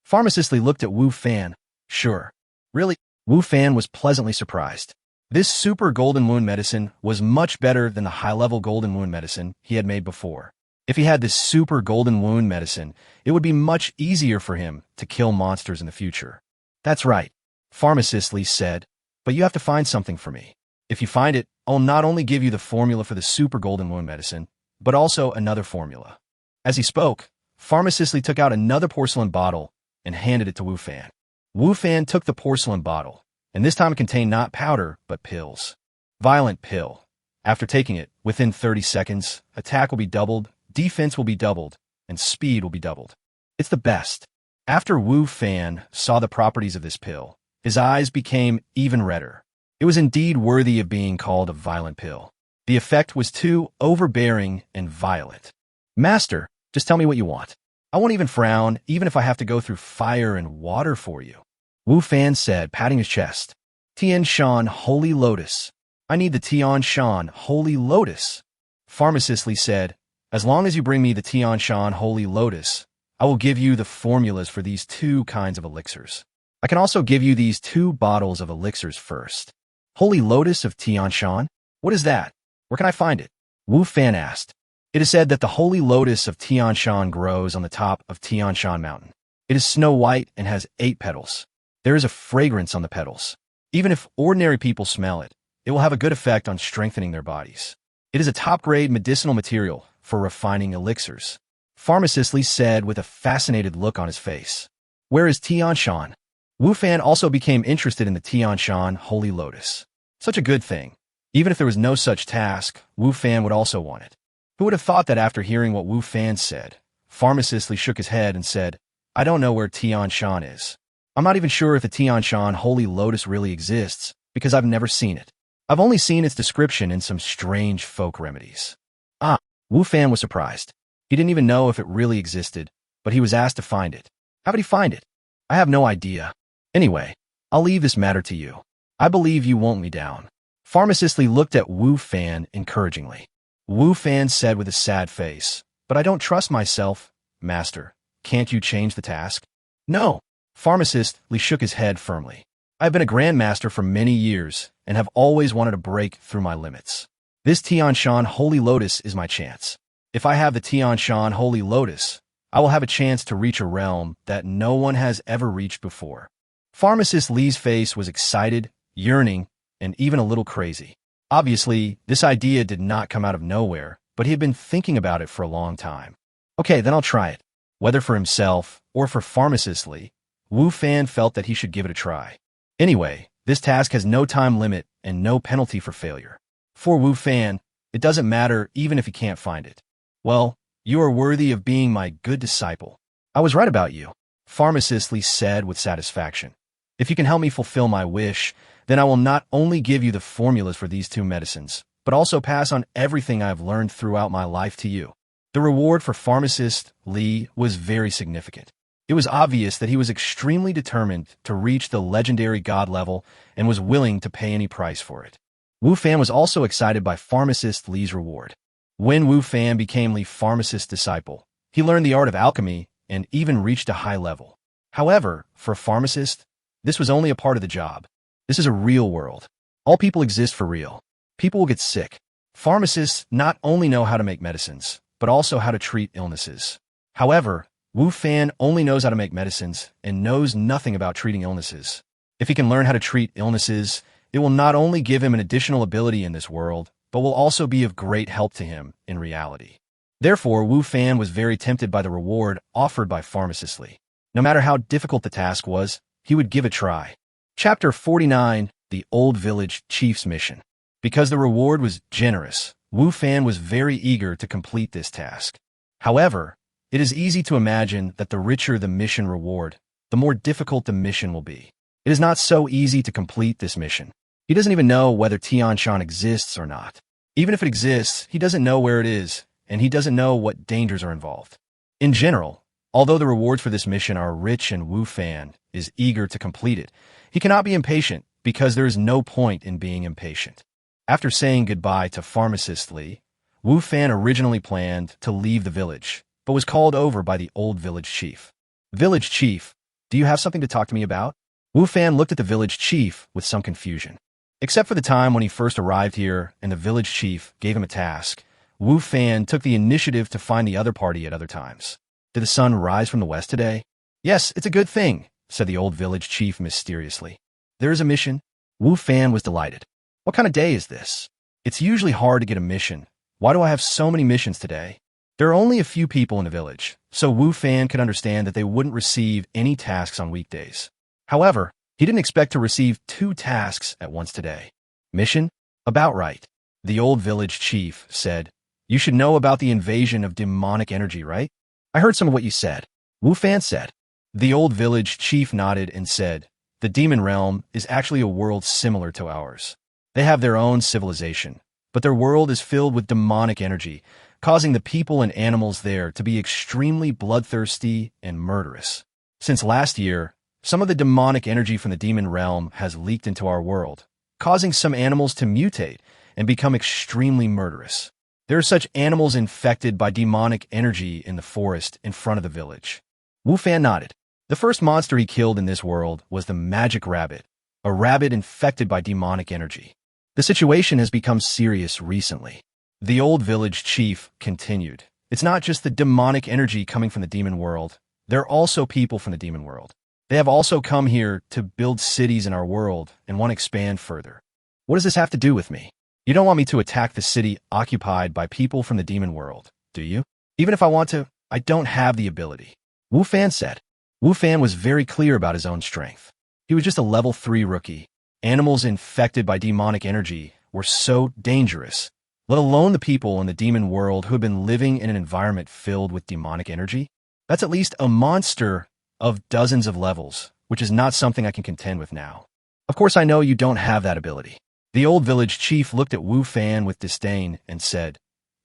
Pharmacist Li looked at Wu Fan. Sure. Really? Wu Fan was pleasantly surprised. This super golden wound medicine was much better than the high-level golden wound medicine he had made before. If he had this super golden wound medicine, it would be much easier for him to kill monsters in the future. That's right, Pharmacist Li said, but you have to find something for me. If you find it, I'll not only give you the formula for the super golden wound medicine, but also another formula. As he spoke, Pharmacist Li took out another porcelain bottle and handed it to Wu Fan. Wu Fan took the porcelain bottle, and this time it contained not powder, but pills. Violent pill. After taking it, within 30 seconds, attack will be doubled, defense will be doubled, and speed will be doubled. It's the best. After Wu Fan saw the properties of this pill, his eyes became even redder. It was indeed worthy of being called a violent pill. The effect was too overbearing and violent. Master, just tell me what you want. I won't even frown, even if I have to go through fire and water for you. Wu Fan said, patting his chest. Tian Shan Holy Lotus. I need the Tian Shan Holy Lotus. Pharmacist Li said, as long as you bring me the Tian Shan Holy Lotus, I will give you the formulas for these 2 kinds of elixirs. I can also give you these 2 bottles of elixirs first. Holy Lotus of Tian Shan? What is that? Where can I find it? Wu Fan asked. It is said that the Holy Lotus of Tian Shan grows on the top of Tian Shan Mountain. It is snow white and has 8 petals. There is a fragrance on the petals. Even if ordinary people smell it, it will have a good effect on strengthening their bodies. It is a top-grade medicinal material for refining elixirs. Pharmacist Li said with a fascinated look on his face. Where is Tian Shan? Wu Fan also became interested in the Tian Shan Holy Lotus. Such a good thing. Even if there was no such task, Wu Fan would also want it. Who would have thought that after hearing what Wu Fan said? Pharmacist Li shook his head and said, I don't know where Tian Shan is. I'm not even sure if the Tian Shan Holy Lotus really exists, because I've never seen it. I've only seen its description in some strange folk remedies. Ah, Wu Fan was surprised. He didn't even know if it really existed, but he was asked to find it. How would he find it? I have no idea. Anyway, I'll leave this matter to you. I believe you won't me down. Pharmacist Li looked at Wu Fan encouragingly. Wu Fan said with a sad face, but I don't trust myself, Master. Can't you change the task? No. Pharmacist Li shook his head firmly. I've been a Grandmaster for many years and have always wanted to break through my limits. This Tian Shan Holy Lotus is my chance. If I have the Tian Shan Holy Lotus, I will have a chance to reach a realm that no one has ever reached before. Pharmacist Li's face was excited, yearning, and even a little crazy. Obviously, this idea did not come out of nowhere, but he had been thinking about it for a long time. Okay, then I'll try it. Whether for himself or for Pharmacist Li, Wu Fan felt that he should give it a try. Anyway, this task has no time limit and no penalty for failure. For Wu Fan, it doesn't matter even if he can't find it. Well, you are worthy of being my good disciple. I was right about you, Pharmacist Li said with satisfaction. If you can help me fulfill my wish, then I will not only give you the formulas for these 2 medicines, but also pass on everything I have learned throughout my life to you. The reward for Pharmacist Li was very significant. It was obvious that he was extremely determined to reach the legendary god level and was willing to pay any price for it. Wu Fan was also excited by pharmacist Li's reward. When Wu Fan became Li's pharmacist's disciple, he learned the art of alchemy and even reached a high level. However, for a pharmacist, this was only a part of the job. This is a real world. All people exist for real. People will get sick. Pharmacists not only know how to make medicines, but also how to treat illnesses. However, Wu Fan only knows how to make medicines and knows nothing about treating illnesses. If he can learn how to treat illnesses, it will not only give him an additional ability in this world, but will also be of great help to him in reality. Therefore, Wu Fan was very tempted by the reward offered by Pharmacist Li. No matter how difficult the task was, he would give it a try. Chapter 49, The Old Village Chief's Mission. Because the reward was generous, Wu Fan was very eager to complete this task. However, it is easy to imagine that the richer the mission reward, the more difficult the mission will be. It is not so easy to complete this mission. He doesn't even know whether Tianshan exists or not. Even if it exists, he doesn't know where it is, and he doesn't know what dangers are involved. In general, although the rewards for this mission are rich and Wu Fan is eager to complete it, he cannot be impatient because there is no point in being impatient. After saying goodbye to Pharmacist Li, Wu Fan originally planned to leave the village, but was called over by the old village chief. Village chief, do you have something to talk to me about? Wu Fan looked at the village chief with some confusion. Except for the time when he first arrived here and the village chief gave him a task, Wu Fan took the initiative to find the other party at other times. Did the sun rise from the west today? Yes, it's a good thing, said the old village chief mysteriously. There is a mission? Wu Fan was delighted. What kind of day is this? It's usually hard to get a mission. Why do I have so many missions today? There are only a few people in the village, so Wu Fan could understand that they wouldn't receive any tasks on weekdays. However, he didn't expect to receive 2 tasks at once today. Mission? About right. The old village chief said, You should know about the invasion of demonic energy, right? I heard some of what you said. Wu Fan said. The old village chief nodded and said, The demon realm is actually a world similar to ours. They have their own civilization, but their world is filled with demonic energy, causing the people and animals there to be extremely bloodthirsty and murderous. Since last year, some of the demonic energy from the demon realm has leaked into our world, causing some animals to mutate and become extremely murderous. There are such animals infected by demonic energy in the forest in front of the village. Wu Fan nodded. The first monster he killed in this world was the magic rabbit, a rabbit infected by demonic energy. The situation has become serious recently. The old village chief continued. It's not just the demonic energy coming from the demon world. There are also people from the demon world. They have also come here to build cities in our world and want to expand further. What does this have to do with me? You don't want me to attack the city occupied by people from the demon world, do you? Even if I want to, I don't have the ability. Wu Fan said. Wu Fan was very clear about his own strength. He was just a level 3 rookie. Animals infected by demonic energy were so dangerous, let alone the people in the demon world who had been living in an environment filled with demonic energy. That's at least a monster of dozens of levels, which is not something I can contend with now. Of course, I know you don't have that ability. The old village chief looked at Wu Fan with disdain and said,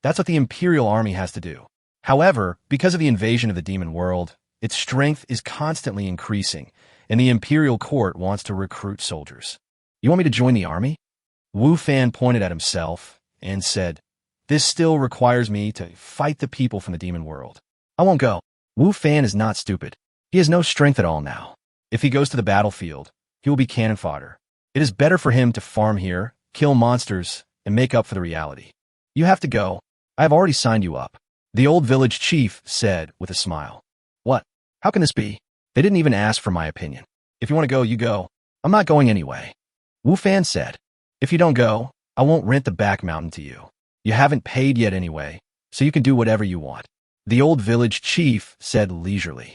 That's what the Imperial Army has to do. However, because of the invasion of the demon world, its strength is constantly increasing, and the Imperial Court wants to recruit soldiers. You want me to join the army? Wu Fan pointed at himself and said, This still requires me to fight the people from the demon world. I won't go. Wu Fan is not stupid. He has no strength at all now. If he goes to the battlefield, he will be cannon fodder. It is better for him to farm here, kill monsters, and make up for the reality. You have to go. I have already signed you up. The old village chief said with a smile. What? How can this be? They didn't even ask for my opinion. If you want to go, you go. I'm not going anyway. Wu Fan said. If you don't go, I won't rent the back mountain to you. You haven't paid yet anyway, so you can do whatever you want. The old village chief said leisurely.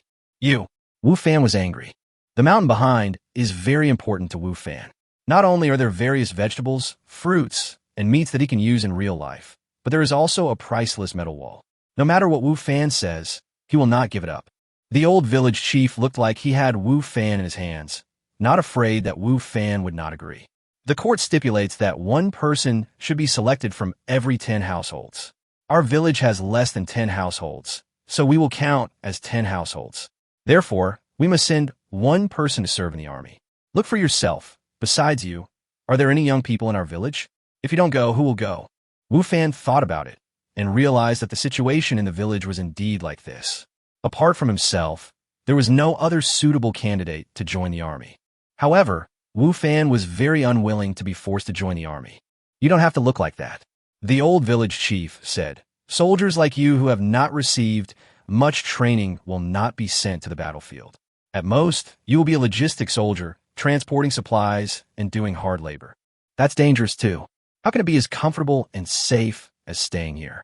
Wu Fan was angry. The mountain behind is very important to Wu Fan. Not only are there various vegetables, fruits, and meats that he can use in real life, but there is also a priceless metal wall. No matter what Wu Fan says, he will not give it up. The old village chief looked like he had Wu Fan in his hands, not afraid that Wu Fan would not agree. The court stipulates that one person should be selected from every 10 households. Our village has less than 10 households, so we will count as 10 households. Therefore, we must send one person to serve in the army. Look for yourself. Besides you, are there any young people in our village? If you don't go, who will go? Wu Fan thought about it and realized that the situation in the village was indeed like this. Apart from himself, there was no other suitable candidate to join the army. However, Wu Fan was very unwilling to be forced to join the army. You don't have to look like that. The old village chief said, soldiers like you who have not received much training will not be sent to the battlefield. At most, you will be a logistics soldier, transporting supplies and doing hard labor. That's dangerous too. How can it be as comfortable and safe as staying here?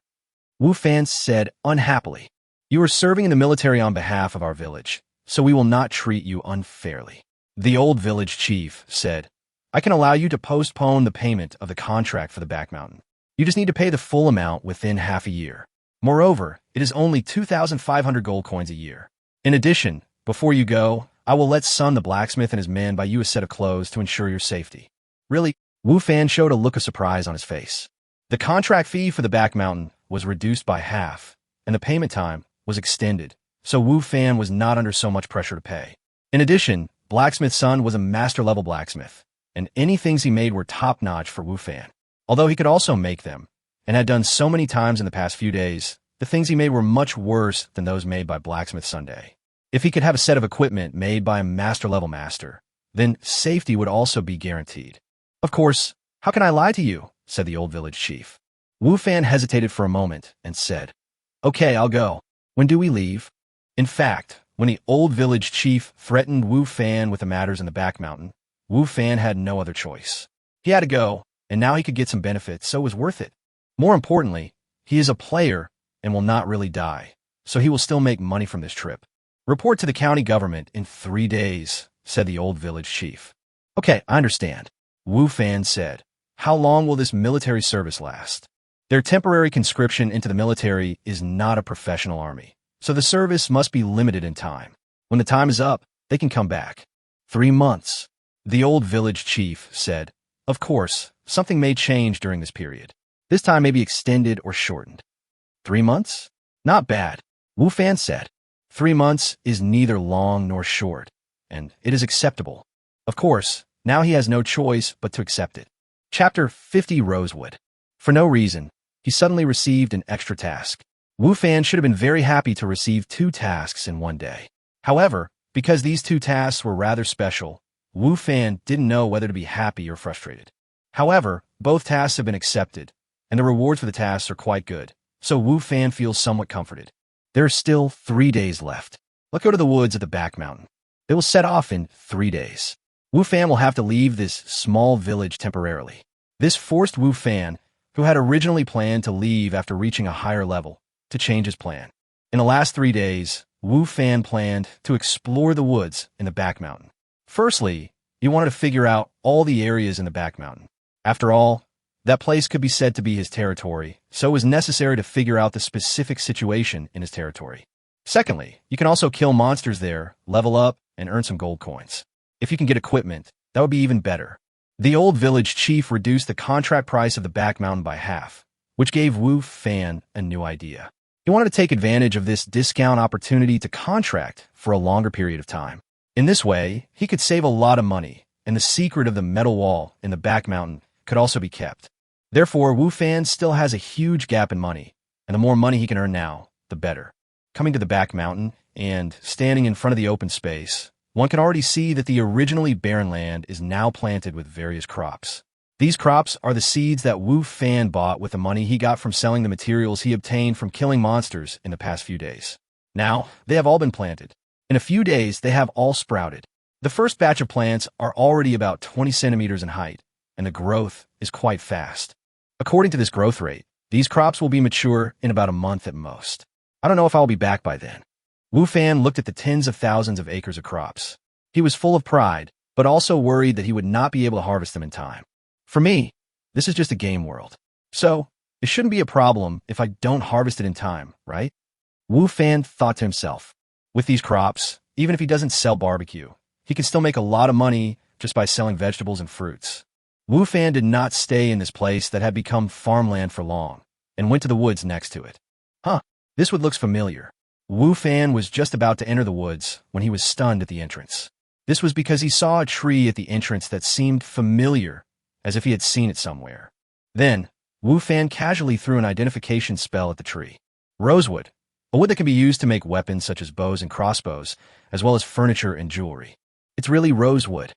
Wu Fan said unhappily, you are serving in the military on behalf of our village, so we will not treat you unfairly. The old village chief said, I can allow you to postpone the payment of the contract for the back mountain. You just need to pay the full amount within half a year. Moreover, it is only 2,500 gold coins a year. In addition, before you go, I will let Sun the blacksmith and his men buy you a set of clothes to ensure your safety. Really? Wu Fan showed a look of surprise on his face. The contract fee for the back mountain was reduced by half, and the payment time was extended, so Wu Fan was not under so much pressure to pay. In addition, Blacksmith Sun was a master-level blacksmith, and any things he made were top-notch for Wu Fan. Although he could also make them, and had done so many times in the past few days, the things he made were much worse than those made by Blacksmith Sunday. If he could have a set of equipment made by a master-level master, then safety would also be guaranteed. Of course, how can I lie to you? Said the old village chief. Wu Fan hesitated for a moment and said, okay, I'll go. When do we leave? In fact, when the old village chief threatened Wu Fan with the matters in the back mountain, Wu Fan had no other choice. He had to go, and now he could get some benefits, so it was worth it. More importantly, he is a player and will not really die, so he will still make money from this trip. Report to the county government in 3 days, said the old village chief. Okay, I understand. Wu Fan said, how long will this military service last? Their temporary conscription into the military is not a professional army, so the service must be limited in time. When the time is up, they can come back. 3 months. The old village chief said, of course, something may change during this period. This time may be extended or shortened. 3 months? Not bad, Wu Fan said. 3 months is neither long nor short, and it is acceptable. Of course, now he has no choice but to accept it. Chapter 50 Rosewood. For no reason, he suddenly received an extra task. Wu Fan should have been very happy to receive 2 tasks in one day. However, because these 2 tasks were rather special, Wu Fan didn't know whether to be happy or frustrated. However, both tasks have been accepted, and the rewards for the tasks are quite good, so Wu Fan feels somewhat comforted. There are still 3 days left. Let's go to the woods at the back mountain. They will set off in 3 days. Wu Fan will have to leave this small village temporarily. This forced Wu Fan, who had originally planned to leave after reaching a higher level, to change his plan. In the last 3 days, Wu Fan planned to explore the woods in the back mountain. Firstly, he wanted to figure out all the areas in the back mountain. After all, that place could be said to be his territory, so it was necessary to figure out the specific situation in his territory. Secondly, you can also kill monsters there, level up, and earn some gold coins. If you can get equipment, that would be even better. The old village chief reduced the contract price of the back mountain by half, which gave Wu Fan a new idea. He wanted to take advantage of this discount opportunity to contract for a longer period of time. In this way, he could save a lot of money, and the secret of the metal wall in the back mountain could also be kept. Therefore, Wu Fan still has a huge gap in money, and the more money he can earn now, the better. Coming to the back mountain and standing in front of the open space, one can already see that the originally barren land is now planted with various crops. These crops are the seeds that Wu Fan bought with the money he got from selling the materials he obtained from killing monsters in the past few days. Now, they have all been planted. In a few days, they have all sprouted. The first batch of plants are already about 20 centimeters in height, and the growth is quite fast. According to this growth rate, these crops will be mature in about a month at most. I don't know if I'll be back by then. Wu Fan looked at the tens of thousands of acres of crops. He was full of pride, but also worried that he would not be able to harvest them in time. For me, this is just a game world. So, it shouldn't be a problem if I don't harvest it in time, right? Wu Fan thought to himself. With these crops, even if he doesn't sell barbecue, he can still make a lot of money just by selling vegetables and fruits. Wu Fan did not stay in this place that had become farmland for long, and went to the woods next to it. This wood looks familiar. Wu Fan was just about to enter the woods when he was stunned at the entrance. This was because he saw a tree at the entrance that seemed familiar, as if he had seen it somewhere. Then, Wu Fan casually threw an identification spell at the tree. Rosewood, a wood that can be used to make weapons such as bows and crossbows, as well as furniture and jewelry. It's really rosewood.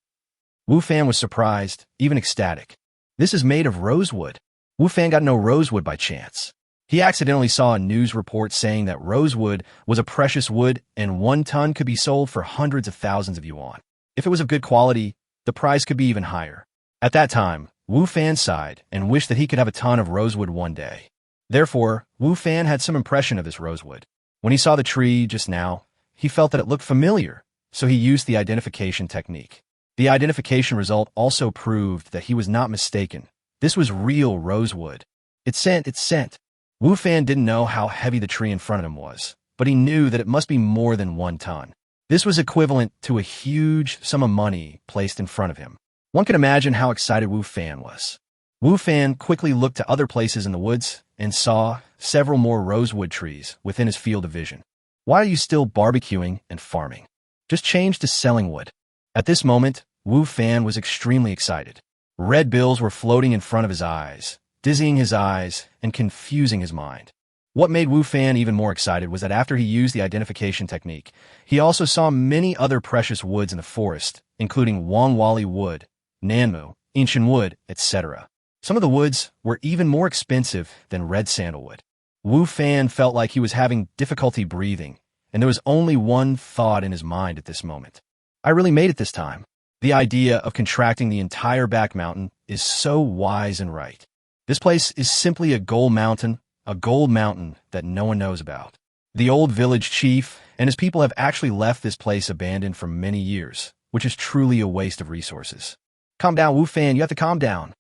Wu Fan was surprised, even ecstatic. This is made of rosewood. Wu Fan got no rosewood by chance. He accidentally saw a news report saying that rosewood was a precious wood and 1 ton could be sold for hundreds of thousands of yuan. If it was of good quality, the price could be even higher. At that time, Wu Fan sighed and wished that he could have a ton of rosewood one day. Therefore, Wu Fan had some impression of this rosewood. When he saw the tree just now, he felt that it looked familiar, so he used the identification technique. The identification result also proved that he was not mistaken. This was real rosewood. It sent. Wu Fan didn't know how heavy the tree in front of him was, but he knew that it must be more than 1 ton. This was equivalent to a huge sum of money placed in front of him. One can imagine how excited Wu Fan was. Wu Fan quickly looked to other places in the woods and saw several more rosewood trees within his field of vision. Why are you still barbecuing and farming? Just change to selling wood. At this moment, Wu Fan was extremely excited. Red bills were floating in front of his eyes, dizzying his eyes and confusing his mind. What made Wu Fan even more excited was that after he used the identification technique, he also saw many other precious woods in the forest, including Wangwali wood, Nanmu, ancient wood, etc. Some of the woods were even more expensive than red sandalwood. Wu Fan felt like he was having difficulty breathing, and there was only one thought in his mind at this moment. I really made it this time. The idea of contracting the entire back mountain is so wise and right. This place is simply a gold mountain that no one knows about. The old village chief and his people have actually left this place abandoned for many years, which is truly a waste of resources. Calm down, Wu Fan, you have to calm down.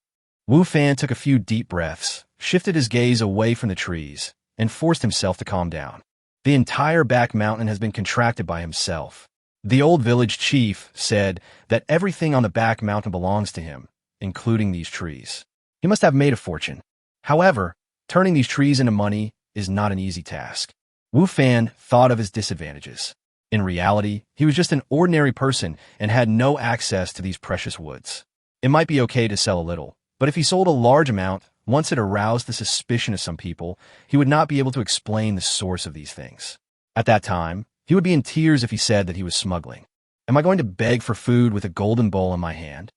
Wu Fan took a few deep breaths, shifted his gaze away from the trees, and forced himself to calm down. The entire back mountain has been contracted by himself. The old village chief said that everything on the back mountain belongs to him, including these trees. He must have made a fortune. However, turning these trees into money is not an easy task. Wu Fan thought of his disadvantages. In reality, he was just an ordinary person and had no access to these precious woods. It might be okay to sell a little, but if he sold a large amount, once it aroused the suspicion of some people, he would not be able to explain the source of these things. At that time, he would be in tears if he said that he was smuggling. Am I going to beg for food with a golden bowl in my hand?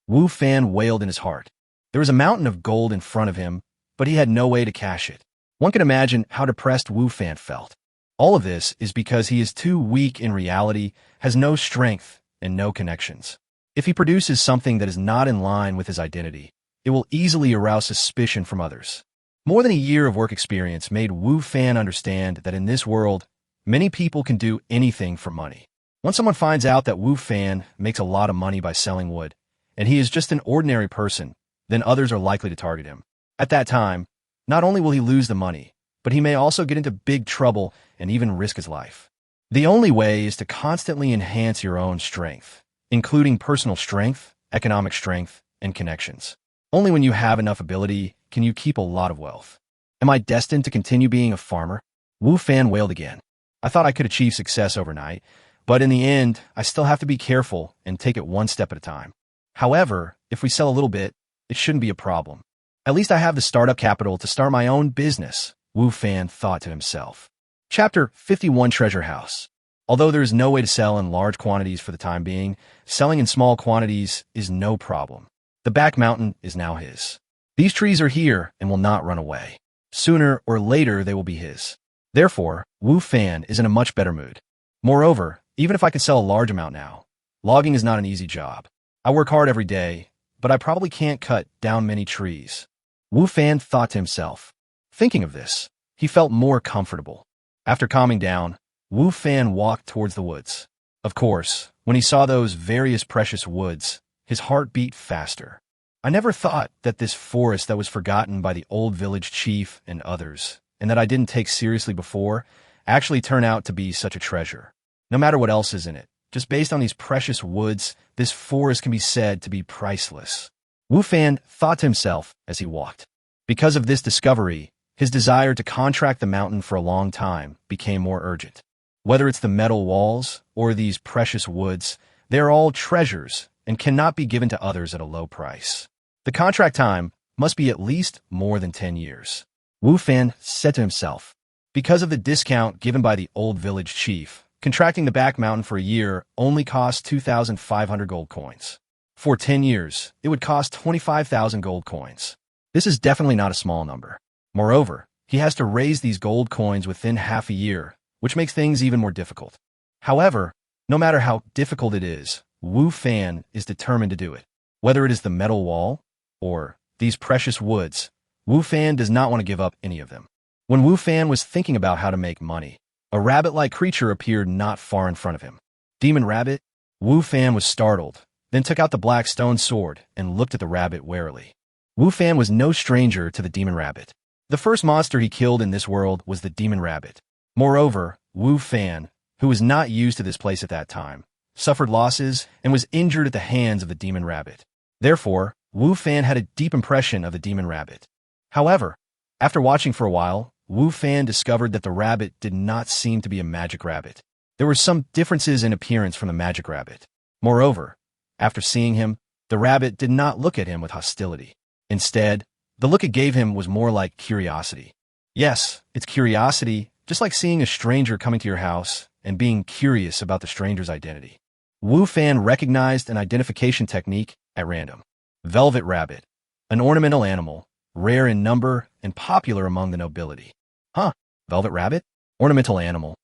Wu Fan wailed in his heart. There was a mountain of gold in front of him, but he had no way to cash it. One can imagine how depressed Wu Fan felt. All of this is because he is too weak in reality, has no strength, and no connections. If he produces something that is not in line with his identity, it will easily arouse suspicion from others. More than a year of work experience made Wu Fan understand that in this world, many people can do anything for money. Once someone finds out that Wu Fan makes a lot of money by selling wood, and he is just an ordinary person, then others are likely to target him. At that time, not only will he lose the money, but he may also get into big trouble and even risk his life. The only way is to constantly enhance your own strength, including personal strength, economic strength, and connections. Only when you have enough ability can you keep a lot of wealth. Am I destined to continue being a farmer? Wu Fan wailed again. I thought I could achieve success overnight, but in the end, I still have to be careful and take it one step at a time. However, if we sell a little bit, it shouldn't be a problem. At least I have the startup capital to start my own business, Wu Fan thought to himself. Chapter 51 Treasure House. Although there is no way to sell in large quantities for the time being, selling in small quantities is no problem. The back mountain is now his. These trees are here and will not run away. Sooner or later, they will be his. Therefore, Wu Fan is in a much better mood. Moreover, even if I could sell a large amount now, logging is not an easy job. I work hard every day, but I probably can't cut down many trees. Wu Fan thought to himself. Thinking of this, he felt more comfortable. After calming down, Wu Fan walked towards the woods. Of course, when he saw those various precious woods, his heart beat faster. I never thought that this forest that was forgotten by the old village chief and others, and that I didn't take seriously before, actually turned out to be such a treasure. No matter what else is in it, just based on these precious woods, this forest can be said to be priceless. Wu Fan thought to himself as he walked. Because of this discovery, His desire to contract the mountain for a long time became more urgent. Whether it's the metal walls or these precious woods, they are all treasures and cannot be given to others at a low price. The contract time must be at least more than 10 years. Wu Fan said to himself. Because of the discount given by the old village chief, contracting the back mountain for a year only cost 2,500 gold coins. For 10 years, it would cost 25,000 gold coins. This is definitely not a small number. Moreover, he has to raise these gold coins within half a year, which makes things even more difficult. However, no matter how difficult it is, Wu Fan is determined to do it. Whether it is the metal wall or these precious woods, Wu Fan does not want to give up any of them. When Wu Fan was thinking about how to make money, a rabbit-like creature appeared not far in front of him. Demon rabbit? Wu Fan was startled, then took out the black stone sword and looked at the rabbit warily. Wu Fan was no stranger to the demon rabbit. The first monster he killed in this world was the demon rabbit. Moreover, Wu Fan, who was not used to this place at that time, suffered losses and was injured at the hands of the demon rabbit. Therefore, Wu Fan had a deep impression of the demon rabbit. However, after watching for a while, Wu Fan discovered that the rabbit did not seem to be a magic rabbit. There were some differences in appearance from the magic rabbit. Moreover, after seeing him, the rabbit did not look at him with hostility. Instead, the look it gave him was more like curiosity. Yes, it's curiosity, just like seeing a stranger coming to your house and being curious about the stranger's identity. Wu Fan recognized an identification technique at random. Velvet rabbit, an ornamental animal, rare in number and popular among the nobility. Huh, velvet rabbit? Ornamental animal.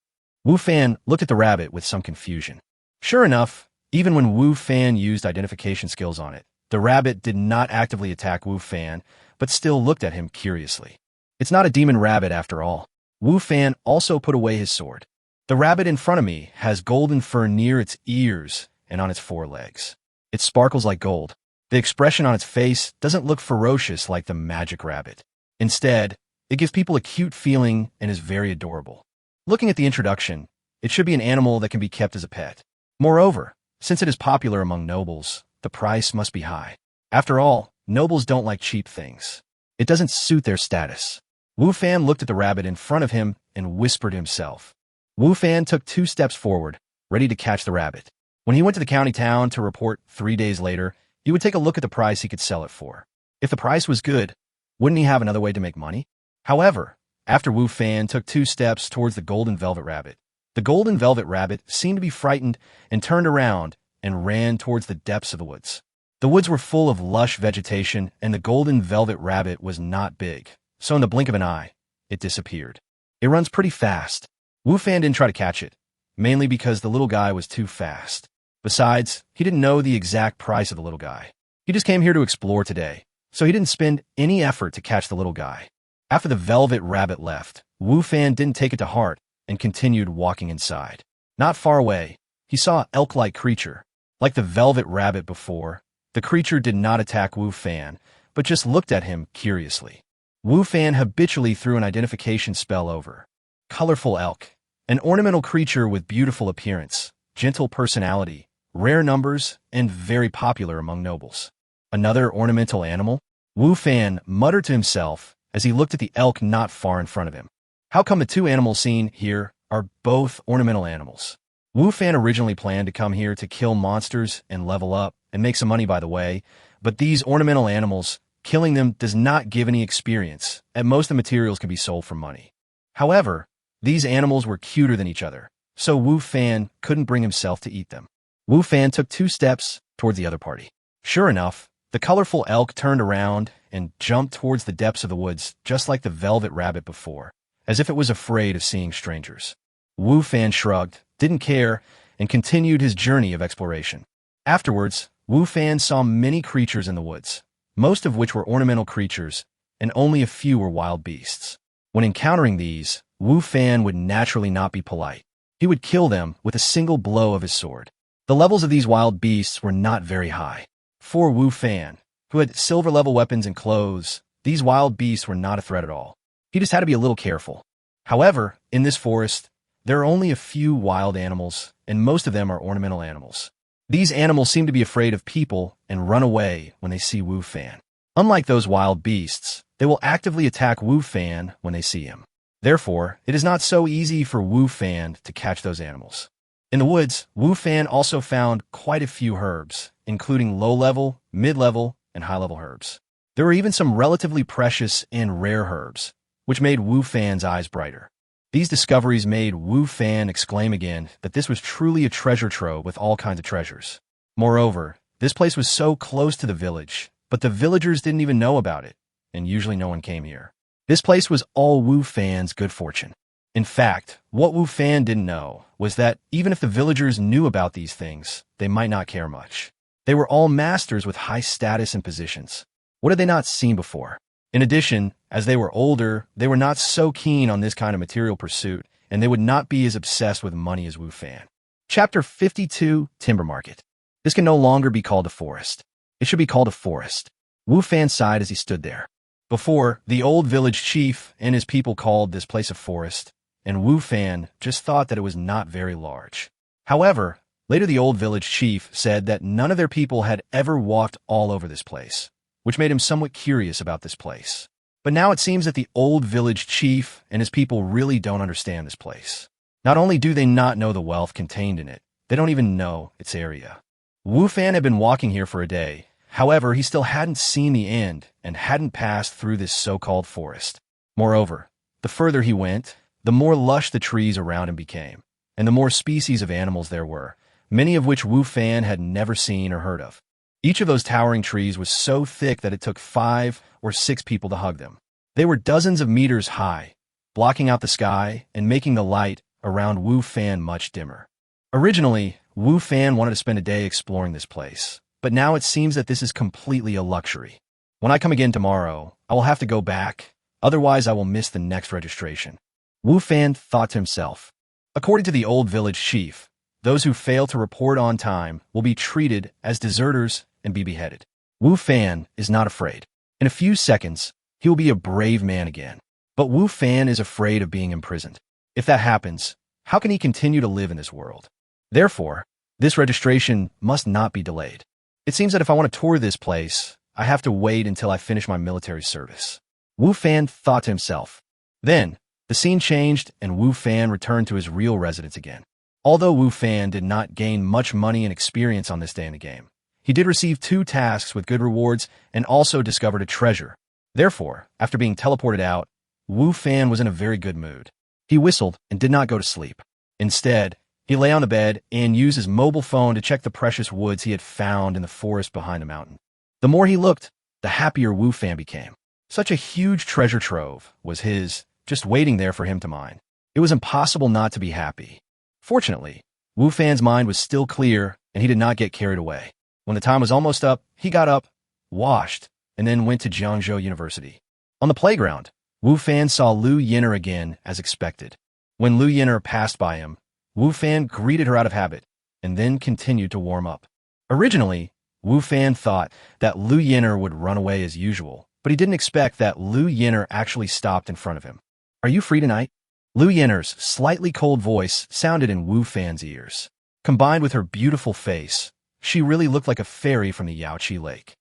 Wu Fan looked at the rabbit with some confusion. Sure enough, even when Wu Fan used identification skills on it, the rabbit did not actively attack Wu Fan, but still looked at him curiously. It's not a demon rabbit after all. Wu Fan also put away his sword. The rabbit in front of me has golden fur near its ears and on its forelegs. It sparkles like gold. The expression on its face doesn't look ferocious like the magic rabbit. Instead, it gives people a cute feeling and is very adorable. Looking at the introduction, it should be an animal that can be kept as a pet. Moreover, since it is popular among nobles, the price must be high. After all, nobles don't like cheap things. It doesn't suit their status. Wu Fan looked at the rabbit in front of him and whispered to himself. Wu Fan took 2 steps forward, ready to catch the rabbit. When he went to the county town to report 3 days later, he would take a look at the price he could sell it for. If the price was good, wouldn't he have another way to make money? However, after Wu Fan took 2 steps towards the golden velvet rabbit, the golden velvet rabbit seemed to be frightened and turned around and ran towards the depths of the woods. The woods were full of lush vegetation, and the golden velvet rabbit was not big, so in the blink of an eye, it disappeared. It runs pretty fast. Wu Fan didn't try to catch it, mainly because the little guy was too fast. Besides, he didn't know the exact price of the little guy. He just came here to explore today, so he didn't spend any effort to catch the little guy. After the velvet rabbit left, Wu Fan didn't take it to heart and continued walking inside. Not far away, he saw an elk-like creature. Like the velvet rabbit before, the creature did not attack Wu Fan, but just looked at him curiously. Wu Fan habitually threw an identification spell over. Colorful elk, an ornamental creature with beautiful appearance, gentle personality, rare numbers, and very popular among nobles. Another ornamental animal? Wu Fan muttered to himself as he looked at the elk not far in front of him. How come the 2 animals seen here are both ornamental animals? Wu Fan originally planned to come here to kill monsters and level up and make some money by the way, but these ornamental animals, killing them does not give any experience, and most of the materials can be sold for money. However, these animals were cuter than each other, so Wu Fan couldn't bring himself to eat them. Wu Fan took 2 steps towards the other party. Sure enough, the colorful elk turned around and jumped towards the depths of the woods just like the velvet rabbit before, as if it was afraid of seeing strangers. Wu Fan shrugged, didn't care, and continued his journey of exploration. Afterwards, Wu Fan saw many creatures in the woods, most of which were ornamental creatures, and only a few were wild beasts. When encountering these, Wu Fan would naturally not be polite. He would kill them with a single blow of his sword. The levels of these wild beasts were not very high. For Wu Fan, who had silver-level weapons and clothes, these wild beasts were not a threat at all. He just had to be a little careful. However, in this forest, there are only a few wild animals, and most of them are ornamental animals. These animals seem to be afraid of people and run away when they see Wu Fan. Unlike those wild beasts, they will actively attack Wu Fan when they see him. Therefore, it is not so easy for Wu Fan to catch those animals. In the woods, Wu Fan also found quite a few herbs, including low-level, mid-level, and high-level herbs. There were even some relatively precious and rare herbs, which made Wu Fan's eyes brighter. These discoveries made Wu Fan exclaim again that this was truly a treasure trove with all kinds of treasures. Moreover, this place was so close to the village, but the villagers didn't even know about it, and usually no one came here. This place was all Wu Fan's good fortune. In fact, what Wu Fan didn't know was that even if the villagers knew about these things, they might not care much. They were all masters with high status and positions. What had they not seen before? In addition, as they were older, they were not so keen on this kind of material pursuit, and they would not be as obsessed with money as Wu Fan. Chapter 52, Timber Market. This can no longer be called a forest. It should be called a forest. Wu Fan sighed as he stood there. Before, the old village chief and his people called this place a forest, and Wu Fan just thought that it was not very large. However, later the old village chief said that none of their people had ever walked all over this place, which made him somewhat curious about this place. But now it seems that the old village chief and his people really don't understand this place. Not only do they not know the wealth contained in it, they don't even know its area. Wu Fan had been walking here for a day. However, he still hadn't seen the end and hadn't passed through this so-called forest. Moreover, the further he went, the more lush the trees around him became, and the more species of animals there were, many of which Wu Fan had never seen or heard of. Each of those towering trees was so thick that it took 5 or 6 people to hug them. They were dozens of meters high, blocking out the sky and making the light around Wu Fan much dimmer. Originally, Wu Fan wanted to spend a day exploring this place, but now it seems that this is completely a luxury. When I come again tomorrow, I will have to go back, otherwise I will miss the next registration. Wu Fan thought to himself. According to the old village chief, those who fail to report on time will be treated as deserters and be beheaded. Wu Fan is not afraid. In a few seconds, he will be a brave man again. But Wu Fan is afraid of being imprisoned. If that happens, how can he continue to live in this world? Therefore, this registration must not be delayed. It seems that if I want to tour this place, I have to wait until I finish my military service. Wu Fan thought to himself. Then, the scene changed and Wu Fan returned to his real residence again. Although Wu Fan did not gain much money and experience on this day in the game, he did receive 2 tasks with good rewards and also discovered a treasure. Therefore, after being teleported out, Wu Fan was in a very good mood. He whistled and did not go to sleep. Instead, he lay on the bed and used his mobile phone to check the precious woods he had found in the forest behind the mountain. The more he looked, the happier Wu Fan became. Such a huge treasure trove was his, just waiting there for him to mine. It was impossible not to be happy. Fortunately, Wu Fan's mind was still clear and he did not get carried away. When the time was almost up, he got up, washed, and then went to Jiangzhou University. On the playground, Wu Fan saw Lu Yin'er again as expected. When Lu Yin'er passed by him, Wu Fan greeted her out of habit, and then continued to warm up. Originally, Wu Fan thought that Lu Yin'er would run away as usual, but he didn't expect that Lu Yin'er actually stopped in front of him. "Are you free tonight?" Lu Yin'er's slightly cold voice sounded in Wu Fan's ears. Combined with her beautiful face, she really looked like a fairy from the Yaoqi Lake.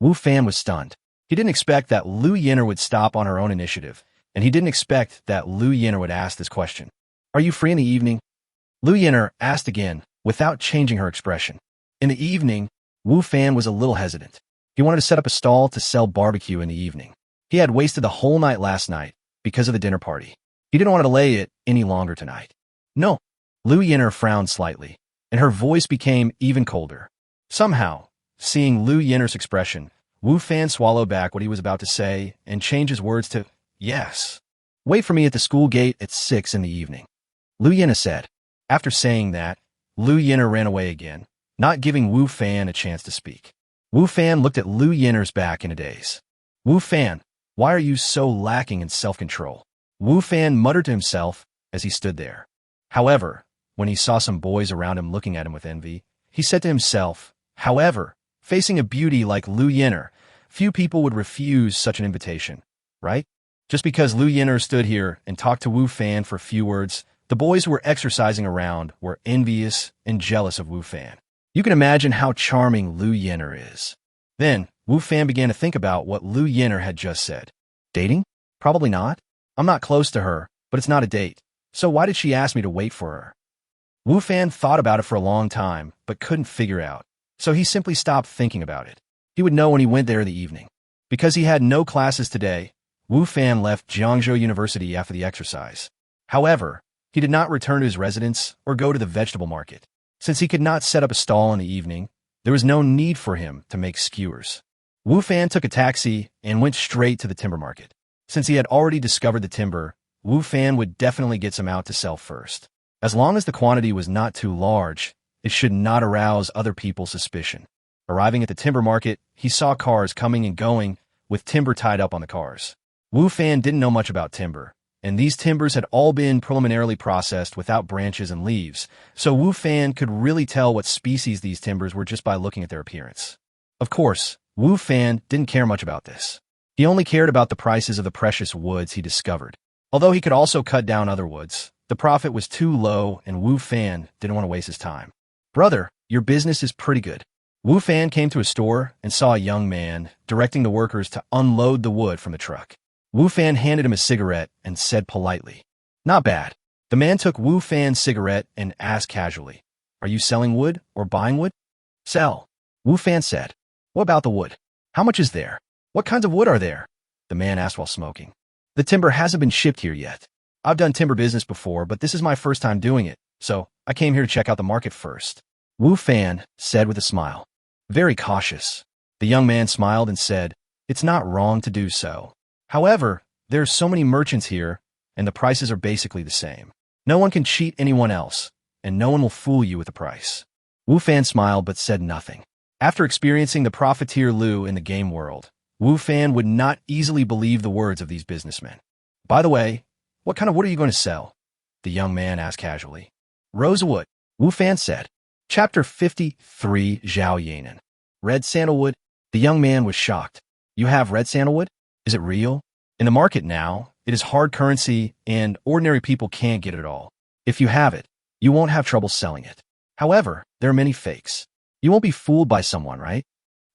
Wu Fan was stunned. He didn't expect that Lu Yin'er would stop on her own initiative, and he didn't expect that Lu Yin'er would ask this question. "Are you free in the evening?" Lu Yin'er asked again, without changing her expression. In the evening, Wu Fan was a little hesitant. He wanted to set up a stall to sell barbecue in the evening. He had wasted the whole night last night because of the dinner party. He didn't want to delay it any longer tonight. "No." Lu Yin'er frowned slightly, and her voice became even colder. Somehow, seeing Lu Yin'er's expression, Wu Fan swallowed back what he was about to say and changed his words to, "Yes. Wait for me at the school gate at 6 in the evening." Lu Yin'er said. After saying that, Lu Yin'er ran away again, not giving Wu Fan a chance to speak. Wu Fan looked at Lu Yin'er's back in a daze. "Wu Fan, why are you so lacking in self-control?" Wu Fan muttered to himself as he stood there. However, when he saw some boys around him looking at him with envy, he said to himself, "However, facing a beauty like Lu Yin'er, few people would refuse such an invitation, right?" Just because Lu Yin'er stood here and talked to Wu Fan for a few words, the boys who were exercising around were envious and jealous of Wu Fan. You can imagine how charming Lu Yin'er is. Then, Wu Fan began to think about what Lu Yin'er had just said. Dating? Probably not. I'm not close to her, but it's not a date. So why did she ask me to wait for her? Wu Fan thought about it for a long time, but couldn't figure out. So he simply stopped thinking about it. He would know when he went there the evening. Because he had no classes today, Wu Fan left Jiangzhou University after the exercise. However, he did not return to his residence or go to the vegetable market. Since he could not set up a stall in the evening, there was no need for him to make skewers. Wu Fan took a taxi and went straight to the timber market. Since he had already discovered the timber, Wu Fan would definitely get some out to sell first. As long as the quantity was not too large, it should not arouse other people's suspicion. Arriving at the timber market, he saw cars coming and going, with timber tied up on the cars. Wu Fan didn't know much about timber, and these timbers had all been preliminarily processed without branches and leaves, so Wu Fan could really tell what species these timbers were just by looking at their appearance. Of course, Wu Fan didn't care much about this. He only cared about the prices of the precious woods he discovered. Although he could also cut down other woods, the profit was too low and Wu Fan didn't want to waste his time. Brother, your business is pretty good. Wu Fan came to a store and saw a young man directing the workers to unload the wood from the truck. Wu Fan handed him a cigarette and said politely, "Not bad." The man took Wu Fan's cigarette and asked casually, "Are you selling wood or buying wood?" "Sell." Wu Fan said. "What about the wood? How much is there? What kinds of wood are there?" The man asked while smoking. "The timber hasn't been shipped here yet. I've done timber business before, but this is my first time doing it, so I came here to check out the market first." Wu Fan said with a smile. Very cautious. The young man smiled and said, "It's not wrong to do so. However, there are so many merchants here, and the prices are basically the same. No one can cheat anyone else, and no one will fool you with the price." Wu Fan smiled but said nothing. After experiencing the profiteer Lu in the game world, Wu Fan would not easily believe the words of these businessmen. "By the way, what kind of wood are you going to sell?" the young man asked casually. "Rosewood," Wu Fan said. Chapter 53, Zhao Yanan. Red sandalwood? The young man was shocked. "You have red sandalwood? Is it real? In the market now, it is hard currency and ordinary people can't get it all. If you have it, you won't have trouble selling it. However, there are many fakes. You won't be fooled by someone, right?"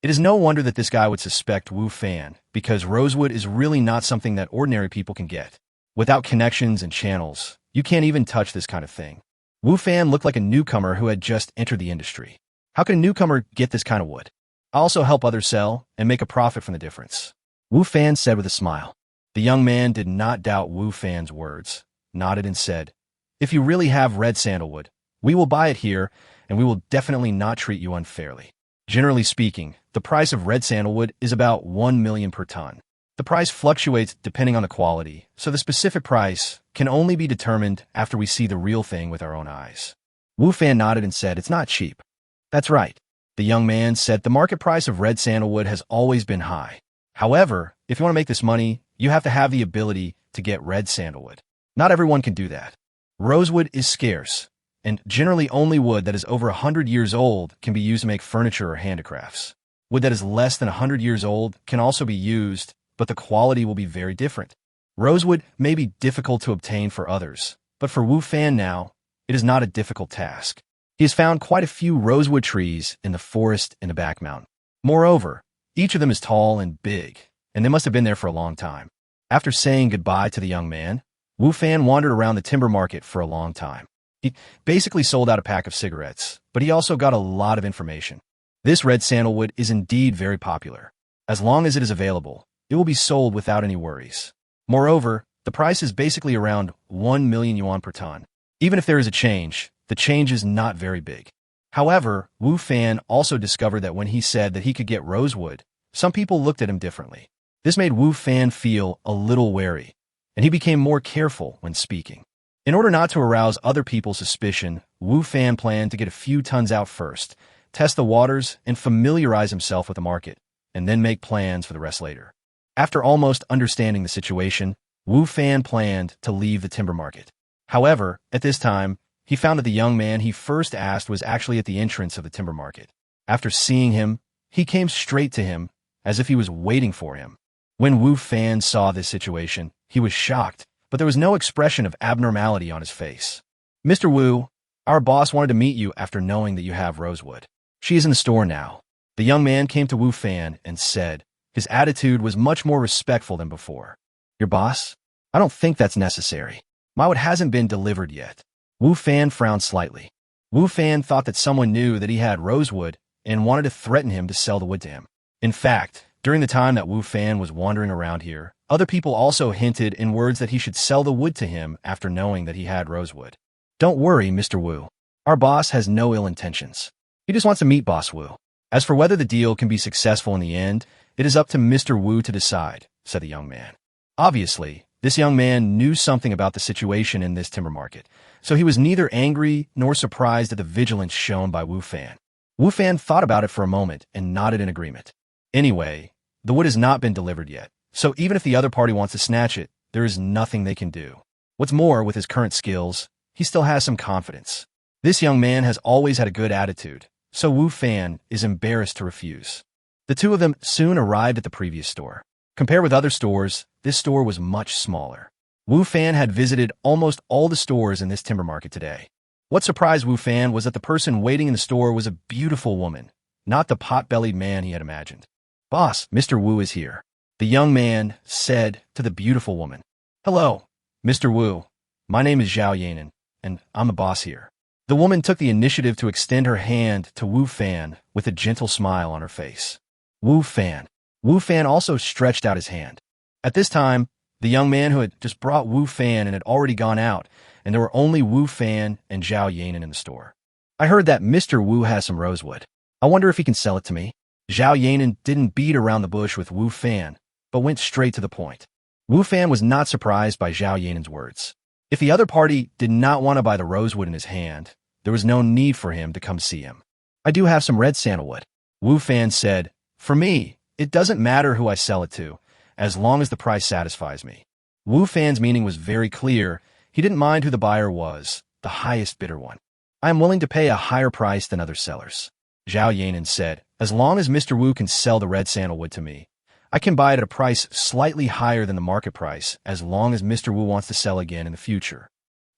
It is no wonder that this guy would suspect Wu Fan, because rosewood is really not something that ordinary people can get. Without connections and channels, you can't even touch this kind of thing. Wu Fan looked like a newcomer who had just entered the industry. How can a newcomer get this kind of wood? I also help others sell and make a profit from the difference, Wu Fan said with a smile. The young man did not doubt Wu Fan's words, nodded and said, "If you really have red sandalwood, we will buy it here, and we will definitely not treat you unfairly. Generally speaking, the price of red sandalwood is about 1 million per ton. The price fluctuates depending on the quality, so the specific price can only be determined after we see the real thing with our own eyes." Wu Fan nodded and said, "It's not cheap." "That's right." The young man said, "The market price of red sandalwood has always been high. However, if you want to make this money, you have to have the ability to get red sandalwood. Not everyone can do that. Rosewood is scarce, and generally only wood that is over 100 years old can be used to make furniture or handicrafts. Wood that is less than 100 years old can also be used, but the quality will be very different. Rosewood may be difficult to obtain for others, but for Wu Fan now, it is not a difficult task. He has found quite a few rosewood trees in the forest in the back mountain. Moreover, each of them is tall and big, and they must have been there for a long time." After saying goodbye to the young man, Wu Fan wandered around the timber market for a long time. He basically sold out a pack of cigarettes, but he also got a lot of information. This red sandalwood is indeed very popular. As long as it is available, it will be sold without any worries. Moreover, the price is basically around 1 million yuan per ton. Even if there is a change, the change is not very big. However, Wu Fan also discovered that when he said that he could get rosewood, some people looked at him differently. This made Wu Fan feel a little wary, and he became more careful when speaking. In order not to arouse other people's suspicion, Wu Fan planned to get a few tons out first, test the waters, and familiarize himself with the market, and then make plans for the rest later. After almost understanding the situation, Wu Fan planned to leave the timber market. However, at this time, he found that the young man he first asked was actually at the entrance of the timber market. After seeing him, he came straight to him, as if he was waiting for him. When Wu Fan saw this situation, he was shocked, but there was no expression of abnormality on his face. "Mr. Wu, our boss wanted to meet you after knowing that you have rosewood. She is in the store now." The young man came to Wu Fan and said his attitude was much more respectful than before. Your boss? I don't think that's necessary. My wood hasn't been delivered yet. Wu Fan frowned slightly. Wu Fan thought that someone knew that he had rosewood and wanted to threaten him to sell the wood to him. In fact, during the time that Wu Fan was wandering around here, other people also hinted in words that he should sell the wood to him after knowing that he had rosewood. Don't worry, Mr. Wu. Our boss has no ill intentions. He just wants to meet Boss Wu. As for whether the deal can be successful in the end, it is up to Mr. Wu to decide, said the young man. Obviously, this young man knew something about the situation in this timber market, so he was neither angry nor surprised at the vigilance shown by Wu Fan. Wu Fan thought about it for a moment and nodded in agreement. Anyway, the wood has not been delivered yet, so even if the other party wants to snatch it, there is nothing they can do. What's more, with his current skills, he still has some confidence. This young man has always had a good attitude, so Wu Fan is embarrassed to refuse. The two of them soon arrived at the previous store. Compared with other stores, this store was much smaller. Wu Fan had visited almost all the stores in this timber market today. What surprised Wu Fan was that the person waiting in the store was a beautiful woman, not the pot-bellied man he had imagined. Boss, Mr. Wu is here, the young man said to the beautiful woman. Hello, Mr. Wu. My name is Zhao Yanan, and I'm the boss here. The woman took the initiative to extend her hand to Wu Fan with a gentle smile on her face. Wu Fan. Wu Fan also stretched out his hand. At this time, the young man who had just brought Wu Fan and had already gone out, and there were only Wu Fan and Zhao Yanan in the store. I heard that Mr. Wu has some rosewood. I wonder if he can sell it to me. Zhao Yanan didn't beat around the bush with Wu Fan, but went straight to the point. Wu Fan was not surprised by Zhao Yanan's words. If the other party did not want to buy the rosewood in his hand, there was no need for him to come see him. I do have some red sandalwood. Wu Fan said, for me, it doesn't matter who I sell it to, as long as the price satisfies me. Wu Fan's meaning was very clear. He didn't mind who the buyer was, the highest bidder one. I am willing to pay a higher price than other sellers. Zhao Yanan said, as long as Mr. Wu can sell the red sandalwood to me, I can buy it at a price slightly higher than the market price as long as Mr. Wu wants to sell again in the future.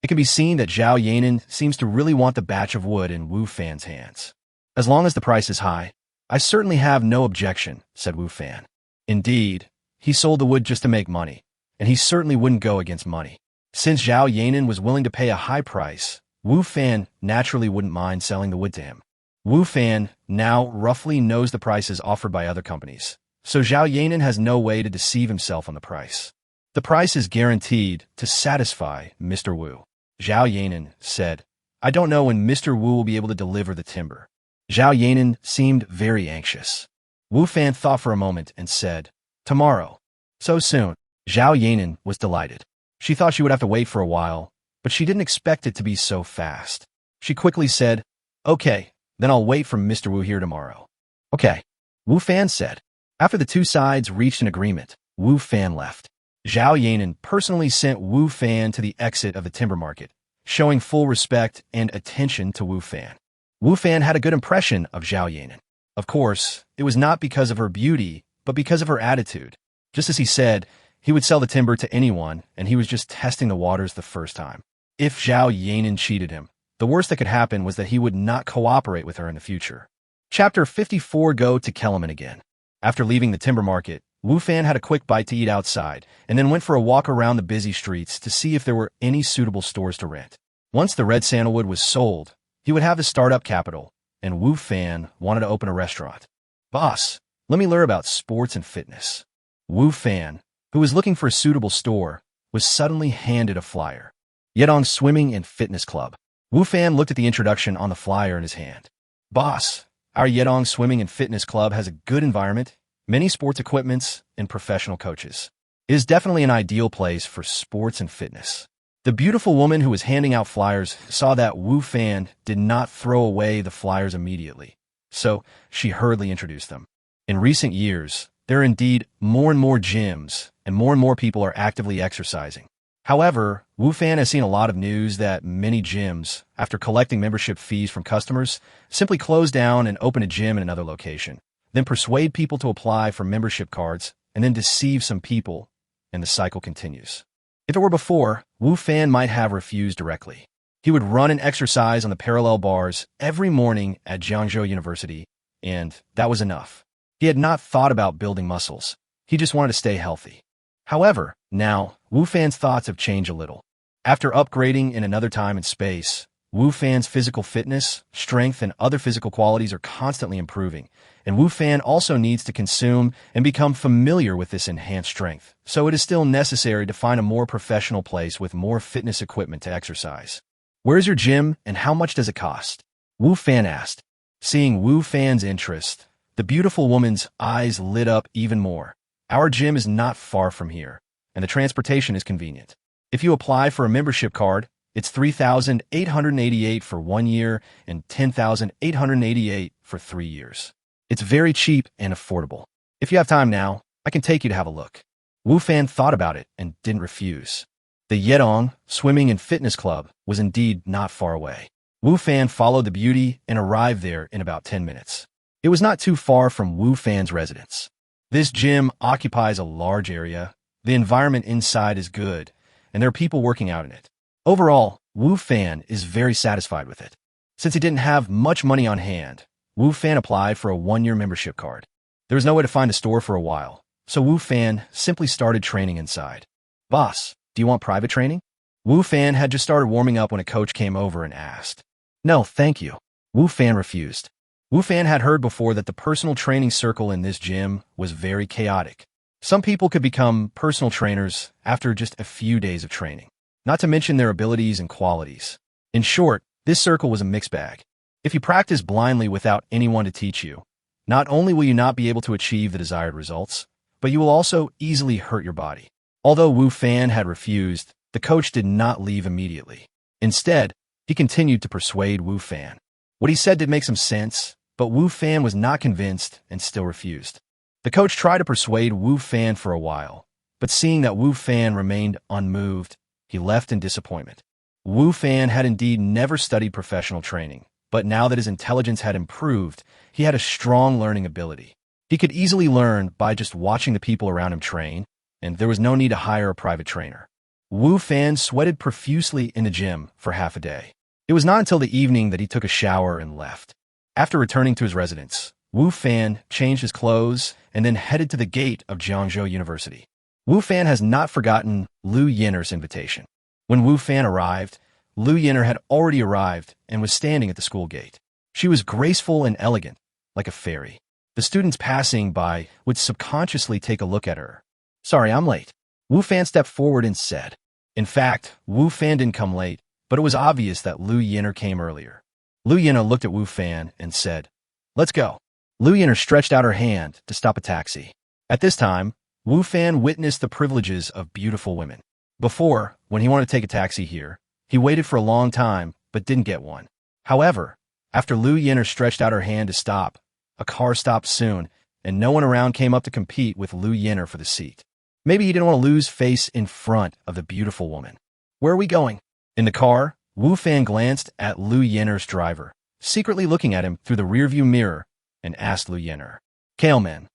It can be seen that Zhao Yanan seems to really want the batch of wood in Wu Fan's hands. As long as the price is high, I certainly have no objection, said Wu Fan. Indeed, he sold the wood just to make money, and he certainly wouldn't go against money. Since Zhao Yanan was willing to pay a high price, Wu Fan naturally wouldn't mind selling the wood to him. Wu Fan now roughly knows the prices offered by other companies, so Zhao Yanan has no way to deceive himself on the price. The price is guaranteed to satisfy Mr. Wu. Zhao Yanan said, I don't know when Mr. Wu will be able to deliver the timber. Zhao Yanan seemed very anxious. Wu Fan thought for a moment and said, tomorrow. So soon. Zhao Yanan was delighted. She thought she would have to wait for a while, but she didn't expect it to be so fast. She quickly said, okay, then I'll wait for Mr. Wu here tomorrow. Okay, Wu Fan said. After the two sides reached an agreement, Wu Fan left. Zhao Yanan personally sent Wu Fan to the exit of the timber market, showing full respect and attention to Wu Fan. Wu Fan had a good impression of Zhao Yanan. Of course, it was not because of her beauty, but because of her attitude. Just as he said, he would sell the timber to anyone, and he was just testing the waters the first time. If Zhao Yanan cheated him, the worst that could happen was that he would not cooperate with her in the future. Chapter 54. Go to Kelaman again. After leaving the timber market, Wu Fan had a quick bite to eat outside, and then went for a walk around the busy streets to see if there were any suitable stores to rent. Once the red sandalwood was sold, he would have the startup capital, and Wu Fan wanted to open a restaurant. Boss, let me learn about sports and fitness. Wu Fan, who was looking for a suitable store, was suddenly handed a flyer. Yedong Swimming and Fitness Club. Wu Fan looked at the introduction on the flyer in his hand. Boss, our Yedong Swimming and Fitness Club has a good environment, many sports equipments, and professional coaches. It is definitely an ideal place for sports and fitness. The beautiful woman who was handing out flyers saw that Wu Fan did not throw away the flyers immediately, so she hurriedly introduced them. In recent years, there are indeed more and more gyms, and more people are actively exercising. However, Wu Fan has seen a lot of news that many gyms, after collecting membership fees from customers, simply close down and open a gym in another location, then persuade people to apply for membership cards, and then deceive some people, and the cycle continues. If it were before, Wu Fan might have refused directly. He would run and exercise on the parallel bars every morning at Jiangzhou University, and that was enough. He had not thought about building muscles. He just wanted to stay healthy. However, now, Wu Fan's thoughts have changed a little. After upgrading in another time and space, Wu Fan's physical fitness, strength, and other physical qualities are constantly improving, and Wu Fan also needs to consume and become familiar with this enhanced strength, so it is still necessary to find a more professional place with more fitness equipment to exercise. Where's your gym, and how much does it cost? Wu Fan asked. Seeing Wu Fan's interest, the beautiful woman's eyes lit up even more. Our gym is not far from here, and the transportation is convenient. If you apply for a membership card, it's $3,888 for 1 year and $10,888 for 3 years. It's very cheap and affordable. If you have time now, I can take you to have a look. Wu Fan thought about it and didn't refuse. The Yedong Swimming and Fitness Club was indeed not far away. Wu Fan followed the beauty and arrived there in about 10 minutes. It was not too far from Wu Fan's residence. This gym occupies a large area, the environment inside is good, and there are people working out in it. Overall, Wu Fan is very satisfied with it. Since he didn't have much money on hand, Wu Fan applied for a 1-year membership card. There was no way to find a store for a while, so Wu Fan simply started training inside. Boss, do you want private training? Wu Fan had just started warming up when a coach came over and asked. No, thank you. Wu Fan refused. Wu Fan had heard before that the personal training circle in this gym was very chaotic. Some people could become personal trainers after just a few days of training, not to mention their abilities and qualities. In short, this circle was a mixed bag. If you practice blindly without anyone to teach you, not only will you not be able to achieve the desired results, but you will also easily hurt your body. Although Wu Fan had refused, the coach did not leave immediately. Instead, he continued to persuade Wu Fan. What he said did make some sense, but Wu Fan was not convinced and still refused. The coach tried to persuade Wu Fan for a while, but seeing that Wu Fan remained unmoved, he left in disappointment. Wu Fan had indeed never studied professional training, but now that his intelligence had improved, he had a strong learning ability. He could easily learn by just watching the people around him train, and there was no need to hire a private trainer. Wu Fan sweated profusely in the gym for half a day. It was not until the evening that he took a shower and left. After returning to his residence, Wu Fan changed his clothes and then headed to the gate of Jiangzhou University. Wu Fan has not forgotten Lu Yiner's invitation. When Wu Fan arrived, Lu Yiner had already arrived and was standing at the school gate. She was graceful and elegant, like a fairy. The students passing by would subconsciously take a look at her. Sorry, I'm late. Wu Fan stepped forward and said. In fact, Wu Fan didn't come late, but it was obvious that Lu Yiner came earlier. Lu Yiner looked at Wu Fan and said, Let's go. Lu Yiner stretched out her hand to stop a taxi. At this time, Wu Fan witnessed the privileges of beautiful women. Before, when he wanted to take a taxi here, he waited for a long time but didn't get one. However, after Lu Yiner stretched out her hand to stop, a car stopped soon, and no one around came up to compete with Lu Yiner for the seat. Maybe he didn't want to lose face in front of the beautiful woman. Where are we going? In the car, Wu Fan glanced at Lu Yiner's driver, secretly looking at him through the rearview mirror, and asked Lu Yiner. Kailman.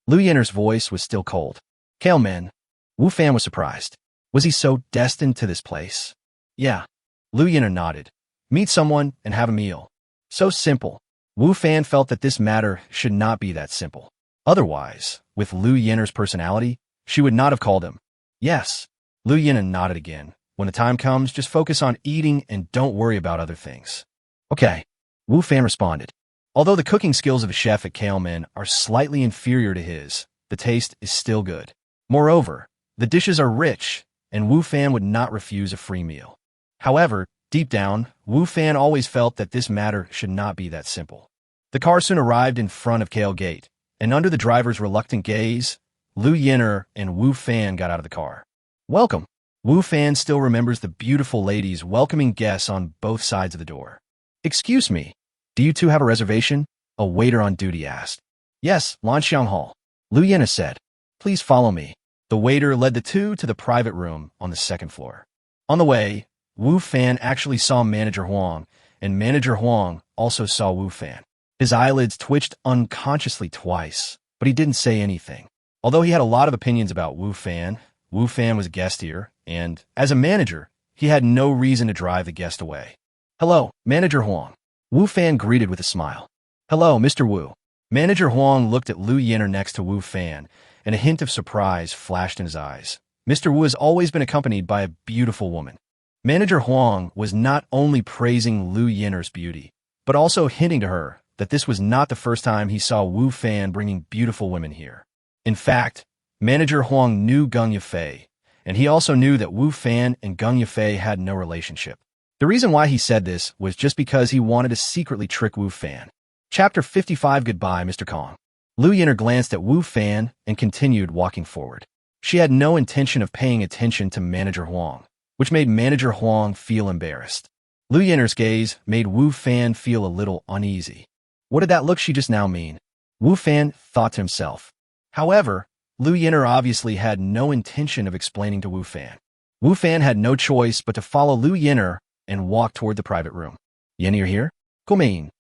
Lu Yiner's voice was still cold. Kailman. Wu Fan was surprised. Was he so destined to this place? Yeah. Lu Yiner nodded. Meet someone and have a meal. So simple. Wu Fan felt that this matter should not be that simple. Otherwise, with Lu Yiner's personality, she would not have called him. Yes. Lu Yiner nodded again. When the time comes, just focus on eating and don't worry about other things. Okay. Wu Fan responded. Although the cooking skills of a chef at Kailman are slightly inferior to his, the taste is still good. Moreover, the dishes are rich, and Wu Fan would not refuse a free meal. However, deep down, Wu Fan always felt that this matter should not be that simple. The car soon arrived in front of Kail Gate, and under the driver's reluctant gaze, Lu Yiner and Wu Fan got out of the car. Welcome. Wu Fan still remembers the beautiful ladies welcoming guests on both sides of the door. Excuse me, do you two have a reservation? A waiter on duty asked. Yes, Lanxiang Hall. Lu Yiner said. Please follow me. The waiter led the two to the private room on the second floor. On the way, Wu Fan actually saw Manager Huang, and Manager Huang also saw Wu Fan. His eyelids twitched unconsciously twice, but he didn't say anything. Although he had a lot of opinions about Wu Fan was a guest here, and, as a manager, he had no reason to drive the guest away. Hello, Manager Huang. Wu Fan greeted with a smile. Hello, Mr. Wu. Manager Huang looked at Lu Yin'er next to Wu Fan, and a hint of surprise flashed in his eyes. Mr. Wu has always been accompanied by a beautiful woman. Manager Huang was not only praising Lu Yin'er's beauty, but also hinting to her that this was not the first time he saw Wu Fan bringing beautiful women here. In fact, Manager Huang knew Gung Yafei, and he also knew that Wu Fan and Gung Yafei had no relationship. The reason why he said this was just because he wanted to secretly trick Wu Fan. Chapter 55 Goodbye, Mr. Kong. Lu Yin'er glanced at Wu Fan and continued walking forward. She had no intention of paying attention to Manager Huang, which made Manager Huang feel embarrassed. Lu Yin'er's gaze made Wu Fan feel a little uneasy. What did that look she just now mean? Wu Fan thought to himself. However, Lu Yin'er obviously had no intention of explaining to Wu Fan. Wu Fan had no choice but to follow Lu Yin'er and walk toward the private room. Yin, you're here? Come in.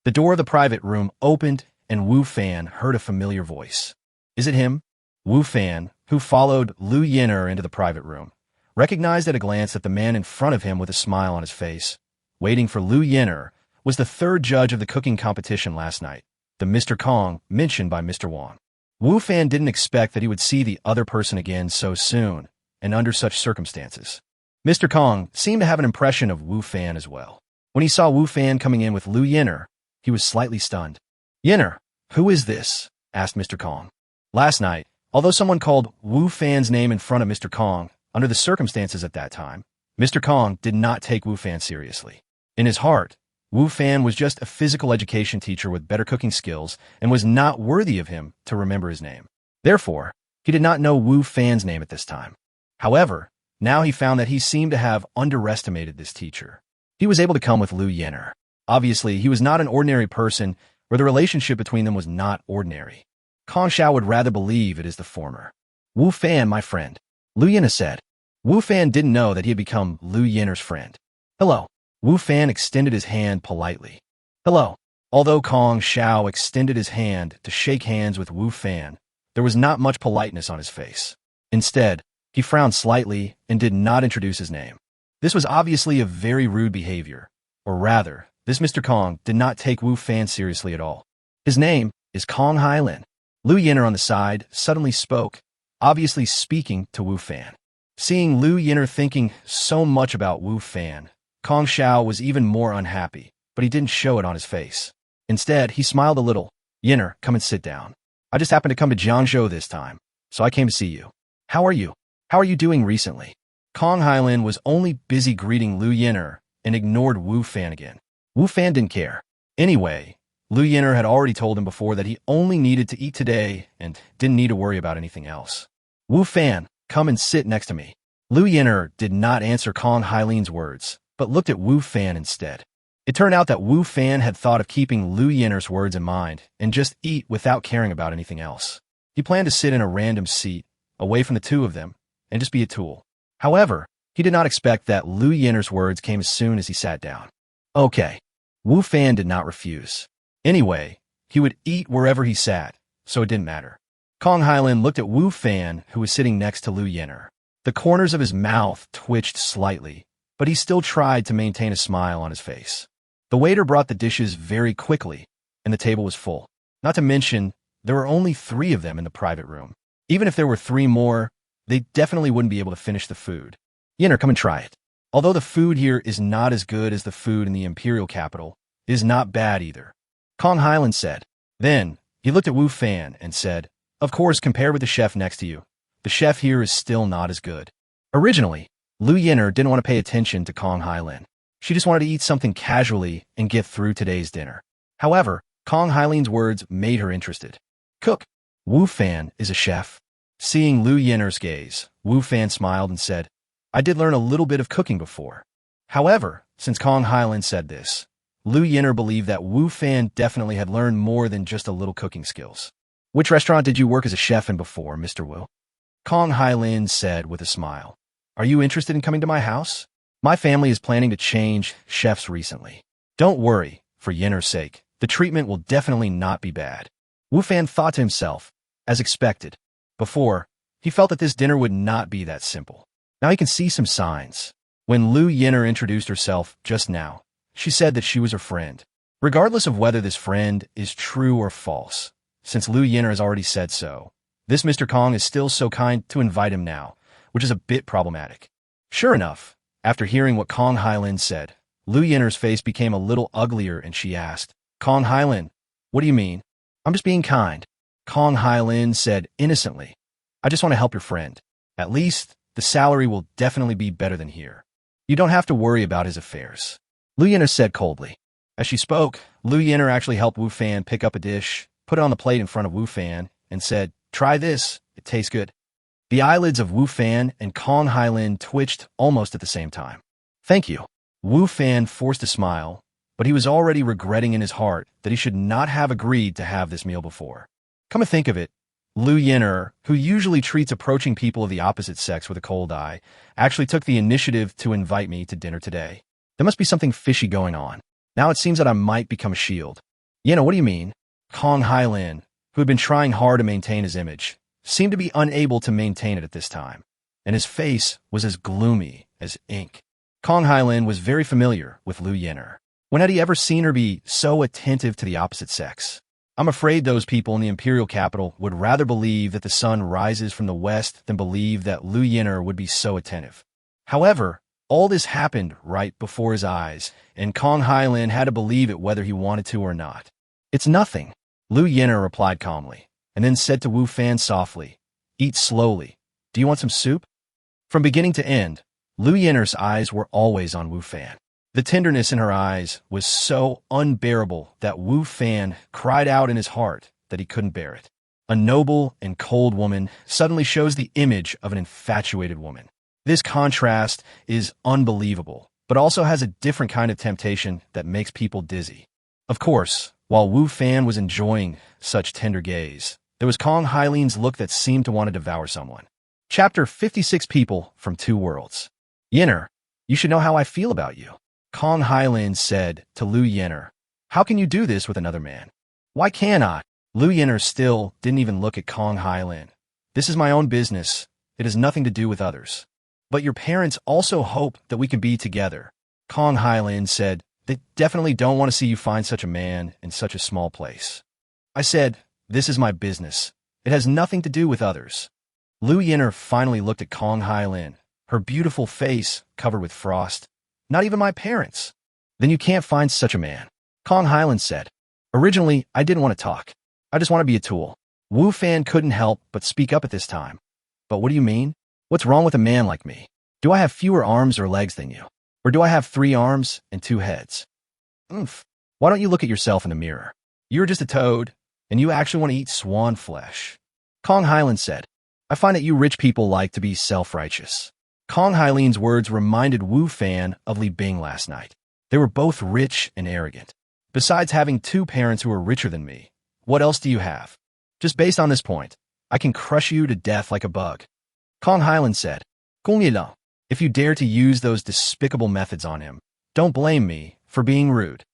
The door of the private room opened and Wu Fan heard a familiar voice. Is it him? Wu Fan, who followed Lu Yin'er into the private room, recognized at a glance that the man in front of him with a smile on his face, waiting for Lu Yin'er, was the third judge of the cooking competition last night, the Mr. Kong mentioned by Mr. Wang. Wu Fan didn't expect that he would see the other person again so soon, and under such circumstances. Mr. Kong seemed to have an impression of Wu Fan as well. When he saw Wu Fan coming in with Lu Yin'er, he was slightly stunned. Yin'er, who is this? Asked Mr. Kong. Last night, although someone called Wu Fan's name in front of Mr. Kong, under the circumstances at that time, Mr. Kong did not take Wu Fan seriously. In his heart, Wu Fan was just a physical education teacher with better cooking skills and was not worthy of him to remember his name. Therefore, he did not know Wu Fan's name at this time. However, now he found that he seemed to have underestimated this teacher. He was able to come with Lu Yin'er. Obviously, he was not an ordinary person, or the relationship between them was not ordinary. Kong Xiao would rather believe it is the former. Wu Fan, my friend, Lu Yin'er said. Wu Fan didn't know that he had become Lu Yin'er's friend. Hello. Wu Fan extended his hand politely. Hello. Although Kong Xiao extended his hand to shake hands with Wu Fan, there was not much politeness on his face. Instead, he frowned slightly and did not introduce his name. This was obviously a very rude behavior, or rather, this Mr. Kong did not take Wu Fan seriously at all. His name is Kong Hailin. Lu Yin'er on the side suddenly spoke, obviously speaking to Wu Fan. Seeing Lu Yin'er thinking so much about Wu Fan, Kong Xiao was even more unhappy, but he didn't show it on his face. Instead, he smiled a little. Yin'er, come and sit down. I just happened to come to Jiangzhou this time, so I came to see you. How are you? How are you doing recently? Kong Hailin was only busy greeting Lu Yin'er and ignored Wu Fan again. Wu Fan didn't care. Anyway, Lu Yin'er had already told him before that he only needed to eat today and didn't need to worry about anything else. Wu Fan, come and sit next to me. Lu Yin'er did not answer Kong Hailin's words, but looked at Wu Fan instead. It turned out that Wu Fan had thought of keeping Lu Yin'er's words in mind and just eat without caring about anything else. He planned to sit in a random seat, away from the two of them, and just be a tool. However, he did not expect that Lu Yin'er's words came as soon as he sat down. Okay. Wu Fan did not refuse. Anyway, he would eat wherever he sat, so it didn't matter. Kong Hailin looked at Wu Fan, who was sitting next to Lu Yin'er. The corners of his mouth twitched slightly, but he still tried to maintain a smile on his face. The waiter brought the dishes very quickly, and the table was full. Not to mention, there were only 3 of them in the private room. Even if there were 3 more, they definitely wouldn't be able to finish the food. Yin'er, come and try it. Although the food here is not as good as the food in the imperial capital, it is not bad either. Kong Hailin said. Then, he looked at Wu Fan and said, of course, compared with the chef next to you, the chef here is still not as good. Originally, Lu Yin'er didn't want to pay attention to Kong Hailin. She just wanted to eat something casually and get through today's dinner. However, Kong Hailin's words made her interested. Cook. Wu Fan is a chef. Seeing Lu Yin'er's gaze, Wu Fan smiled and said, I did learn a little bit of cooking before. However, since Kong Hailin said this, Lu Yin'er believed that Wu Fan definitely had learned more than just a little cooking skills. Which restaurant did you work as a chef in before, Mr. Wu? Kong Hailin said with a smile. Are you interested in coming to my house? My family is planning to change chefs recently. Don't worry, for Yin'er's sake, the treatment will definitely not be bad. Wu Fan thought to himself, as expected. Before, he felt that this dinner would not be that simple. Now he can see some signs. When Lu Yin'er introduced herself just now, she said that she was her friend. Regardless of whether this friend is true or false, since Lu Yin'er has already said so, this Mr. Kong is still so kind to invite him now, which is a bit problematic. Sure enough, after hearing what Kong Hailin said, Lu Yin'er's face became a little uglier and she asked, Kong Hailin, what do you mean? I'm just being kind. Kong Hailin said innocently, I just want to help your friend. At least, the salary will definitely be better than here. You don't have to worry about his affairs. Lu Yin'er said coldly. As she spoke, Lu Yin'er actually helped Wu Fan pick up a dish, put it on the plate in front of Wu Fan, and said, Try this, it tastes good. The eyelids of Wu Fan and Kong Hailin twitched almost at the same time. Thank you. Wu Fan forced a smile, but he was already regretting in his heart that he should not have agreed to have this meal before. Come to think of it, Lu Yin'er, who usually treats approaching people of the opposite sex with a cold eye, actually took the initiative to invite me to dinner today. There must be something fishy going on. Now it seems that I might become a shield. What do you mean? Kong Hailin, who had been trying hard to maintain his image, seemed to be unable to maintain it at this time, and his face was as gloomy as ink. Kong Hailin was very familiar with Lu Yin'er. When had he ever seen her be so attentive to the opposite sex? I'm afraid those people in the imperial capital would rather believe that the sun rises from the west than believe that Lu Yin'er would be so attentive. However, all this happened right before his eyes, and Kong Hailin had to believe it whether he wanted to or not. It's nothing, Lu Yin'er replied calmly, and then said to Wu Fan softly, Eat slowly. Do you want some soup? From beginning to end, Lu Yin'er's eyes were always on Wu Fan. The tenderness in her eyes was so unbearable that Wu Fan cried out in his heart that he couldn't bear it. A noble and cold woman suddenly shows the image of an infatuated woman. This contrast is unbelievable, but also has a different kind of temptation that makes people dizzy. Of course, while Wu Fan was enjoying such tender gaze, there was Kong Hailin's look that seemed to want to devour someone. Chapter 56 People from Two Worlds. Yin'er, you should know how I feel about you. Kong Hailin said to Lu Yin'er, How can you do this with another man? Why can't I? Lu Yin'er still didn't even look at Kong Hailin. This is my own business. It has nothing to do with others. But your parents also hope that we can be together. Kong Hailin said, They definitely don't want to see you find such a man in such a small place. I said, This is my business. It has nothing to do with others. Lu Yin'er finally looked at Kong Hailin, her beautiful face covered with frost. Not even my parents. Then you can't find such a man. Kong Hailin said, Originally, I didn't want to talk. I just want to be a tool. Wu Fan couldn't help but speak up at this time. But what do you mean? What's wrong with a man like me? Do I have fewer arms or legs than you? Or do I have 3 arms and 2 heads? Why don't you look at yourself in the mirror? You're just a toad, and you actually want to eat swan flesh. Kong Hailin said, I find that you rich people like to be self-righteous. Kong Hailin's words reminded Wu Fan of Li Bing last night. They were both rich and arrogant. Besides having 2 parents who are richer than me, what else do you have? Just based on this point, I can crush you to death like a bug. Kong Hailin said, Gongyilang, if you dare to use those despicable methods on him, don't blame me for being rude.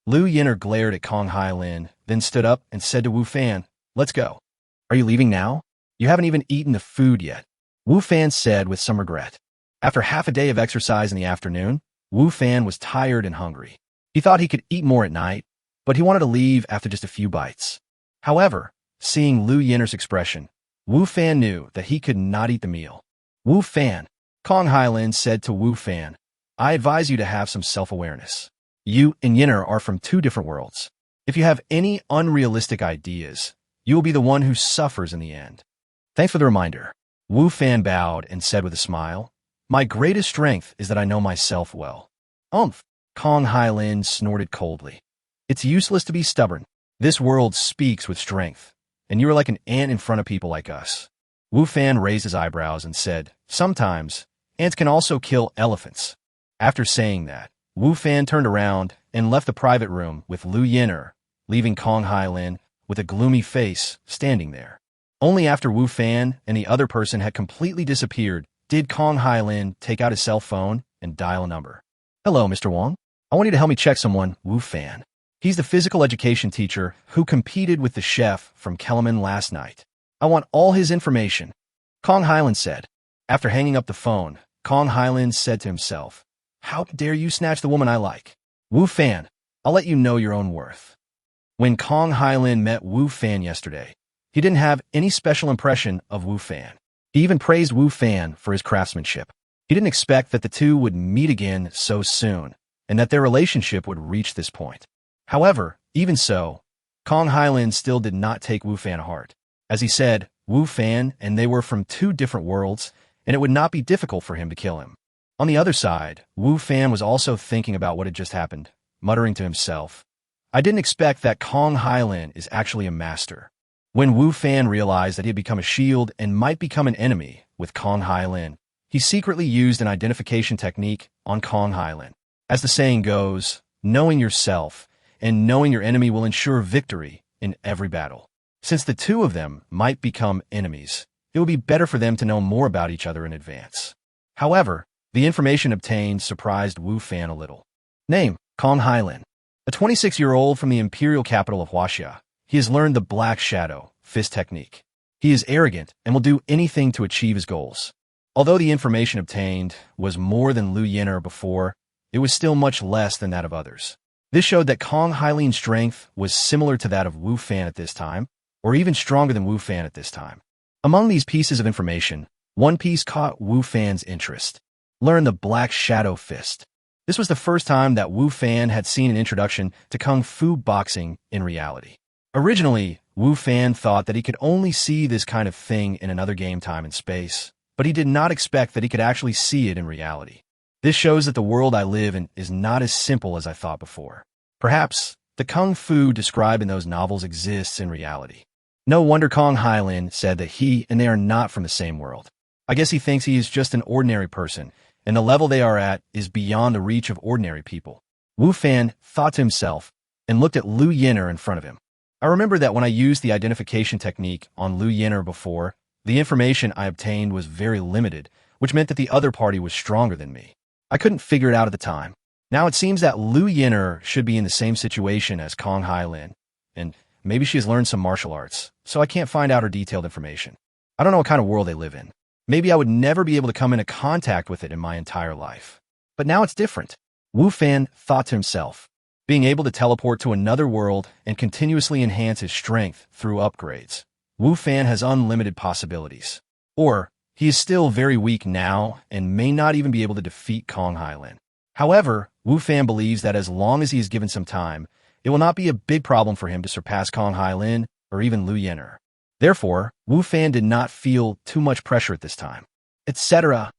Lu Yin'er glared at Kong Hailin, then stood up and said to Wu Fan, Let's go. Are you leaving now? You haven't even eaten the food yet. Wu Fan said with some regret. After half a day of exercise in the afternoon, Wu Fan was tired and hungry. He thought he could eat more at night, but he wanted to leave after just a few bites. However, seeing Lu Yin'er's expression, Wu Fan knew that he could not eat the meal. Wu Fan, Kong Hailin said to Wu Fan, I advise you to have some self-awareness. You and Yin'er are from 2 different worlds. If you have any unrealistic ideas, you will be the one who suffers in the end. Thanks for the reminder. Wu Fan bowed and said with a smile, My greatest strength is that I know myself well. Kong Hailin snorted coldly. It's useless to be stubborn. This world speaks with strength, and you are like an ant in front of people like us. Wu Fan raised his eyebrows and said, Sometimes, ants can also kill elephants. After saying that, Wu Fan turned around and left the private room with Lu Yin'er, leaving Kong Hailin with a gloomy face standing there. Only after Wu Fan and the other person had completely disappeared did Kong Hailin take out his cell phone and dial a number. Hello, Mr. Wong. I want you to help me check someone, Wu Fan. He's the physical education teacher who competed with the chef from Kellerman last night. I want all his information. Kong Hailin said. After hanging up the phone, Kong Hailin said to himself, How dare you snatch the woman I like? Wu Fan, I'll let you know your own worth. When Kong Hailin met Wu Fan yesterday, he didn't have any special impression of Wu Fan. He even praised Wu Fan for his craftsmanship. He didn't expect that the two would meet again so soon, and that their relationship would reach this point. However, even so, Kong Hailin still did not take Wu Fan to heart. As he said, Wu Fan and they were from two different worlds, and it would not be difficult for him to kill him. On the other side, Wu Fan was also thinking about what had just happened, muttering to himself, I didn't expect that Kong Hailin is actually a master. When Wu Fan realized that he had become a shield and might become an enemy with Kong Hailin, he secretly used an identification technique on Kong Hailin. As the saying goes, knowing yourself and knowing your enemy will ensure victory in every battle. Since the two of them might become enemies, it would be better for them to know more about each other in advance. However, the information obtained surprised Wu Fan a little. Name, Kong Hailin. A 26-year-old from the imperial capital of Huaxia, he has learned the Black Shadow fist technique. He is arrogant and will do anything to achieve his goals. Although the information obtained was more than Lu Yin'er before, it was still much less than that of others. This showed that Kong Hailin's strength was similar to that of Wu Fan at this time, or even stronger than Wu Fan at this time. Among these pieces of information, one piece caught Wu Fan's interest. Learn the Black Shadow fist. This was the first time that Wu Fan had seen an introduction to Kung Fu boxing in reality. Originally, Wu Fan thought that he could only see this kind of thing in another game, time and space, but he did not expect that he could actually see it in reality. This shows that the world I live in is not as simple as I thought before. Perhaps the Kung Fu described in those novels exists in reality. No wonder Kong Hailin said that he and they are not from the same world. I guess he thinks he is just an ordinary person, and the level they are at is beyond the reach of ordinary people. Wu Fan thought to himself and looked at Lu Yin'er in front of him. I remember that when I used the identification technique on Lu Yin'er before, the information I obtained was very limited, which meant that the other party was stronger than me. I couldn't figure it out at the time. Now it seems that Lu Yin'er should be in the same situation as Kong Hailin, and maybe she has learned some martial arts, so I can't find out her detailed information. I don't know what kind of world they live in. Maybe I would never be able to come into contact with it in my entire life. But now it's different. Wu Fan thought to himself, being able to teleport to another world and continuously enhance his strength through upgrades. Wu Fan has unlimited possibilities. Or, he is still very weak now and may not even be able to defeat Kong Hailin. However, Wu Fan believes that as long as he is given some time, it will not be a big problem for him to surpass Kong Hailin or even Lu Yin'er. Therefore, Wu Fan did not feel too much pressure at this time, etc.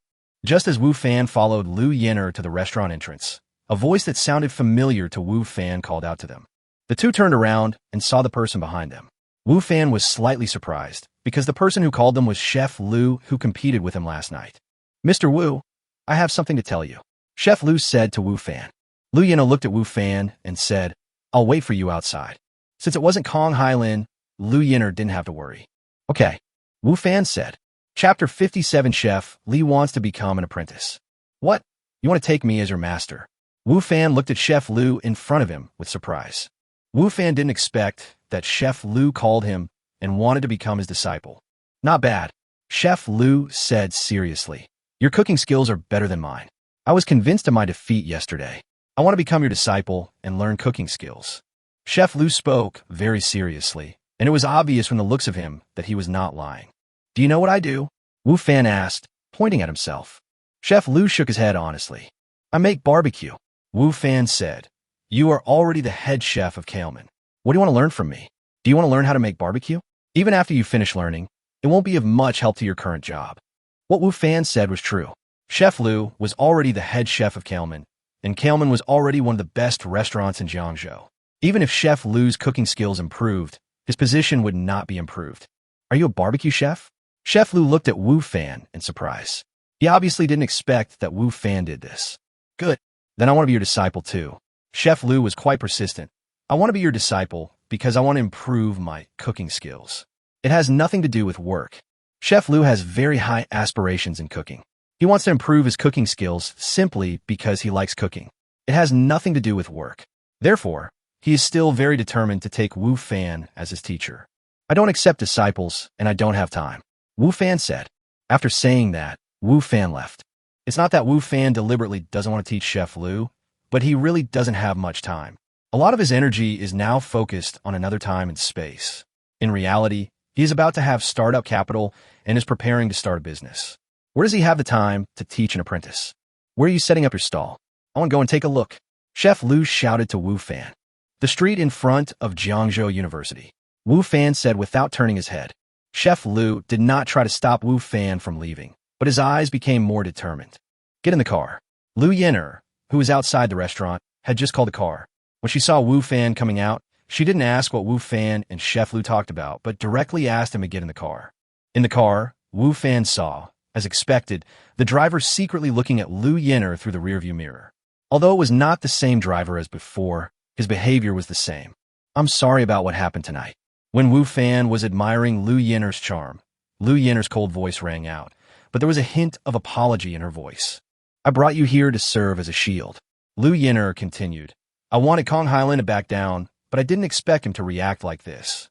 Just as Wu Fan followed Lu Yin'er to the restaurant entrance, a voice that sounded familiar to Wu Fan called out to them. The two turned around and saw the person behind them. Wu Fan was slightly surprised, because the person who called them was Chef Lu, who competed with him last night. Mr. Wu, I have something to tell you, Chef Lu said to Wu Fan. Lu Yin'er looked at Wu Fan and said, I'll wait for you outside. Since it wasn't Kong Hailin, Lu Yin'er didn't have to worry. Okay, Wu Fan said. Chapter 57 Chef Li wants to become an apprentice. What? You want to take me as your master? Wu Fan looked at Chef Lu in front of him with surprise. Wu Fan didn't expect that Chef Lu called him and wanted to become his disciple. Not bad, Chef Lu said seriously. Your cooking skills are better than mine. I was convinced of my defeat yesterday. I want to become your disciple and learn cooking skills. Chef Lu spoke very seriously, and it was obvious from the looks of him that he was not lying. Do you know what I do? Wu Fan asked, pointing at himself. Chef Lu shook his head honestly. I make barbecue. Wu Fan said, You are already the head chef of Kailman. What do you want to learn from me? Do you want to learn how to make barbecue? Even after you finish learning, it won't be of much help to your current job. What Wu Fan said was true. Chef Lu was already the head chef of Kailman, and Kailman was already one of the best restaurants in Jiangzhou. Even if Chef Lu's cooking skills improved, his position would not be improved. Are you a barbecue chef? Chef Lu looked at Wu Fan in surprise. He obviously didn't expect that Wu Fan did this. Good. Then I want to be your disciple too. Chef Lu was quite persistent. I want to be your disciple because I want to improve my cooking skills. It has nothing to do with work. Chef Lu has very high aspirations in cooking. He wants to improve his cooking skills simply because he likes cooking. It has nothing to do with work. Therefore, he is still very determined to take Wu Fan as his teacher. I don't accept disciples, and I don't have time, Wu Fan said. After saying that, Wu Fan left. It's not that Wu Fan deliberately doesn't want to teach Chef Lu, but he really doesn't have much time. A lot of his energy is now focused on another time and space. In reality, he is about to have startup capital and is preparing to start a business. Where does he have the time to teach an apprentice? Where are you setting up your stall? I want to go and take a look. Chef Lu shouted to Wu Fan. The street in front of Jiangzhou University. Wu Fan said without turning his head. Chef Lu did not try to stop Wu Fan from leaving, but his eyes became more determined. Get in the car. Lu Yin'er, who was outside the restaurant, had just called the car. When she saw Wu Fan coming out, she didn't ask what Wu Fan and Chef Lu talked about, but directly asked him to get in the car. In the car, Wu Fan saw, as expected, the driver secretly looking at Lu Yin'er through the rearview mirror. Although it was not the same driver as before, his behavior was the same. I'm sorry about what happened tonight. When Wu Fan was admiring Lu Yin'er's charm, Lu Yin'er's cold voice rang out, but there was a hint of apology in her voice. I brought you here to serve as a shield. Lu Yin'er continued. I wanted Kong Hailin to back down, but I didn't expect him to react like this.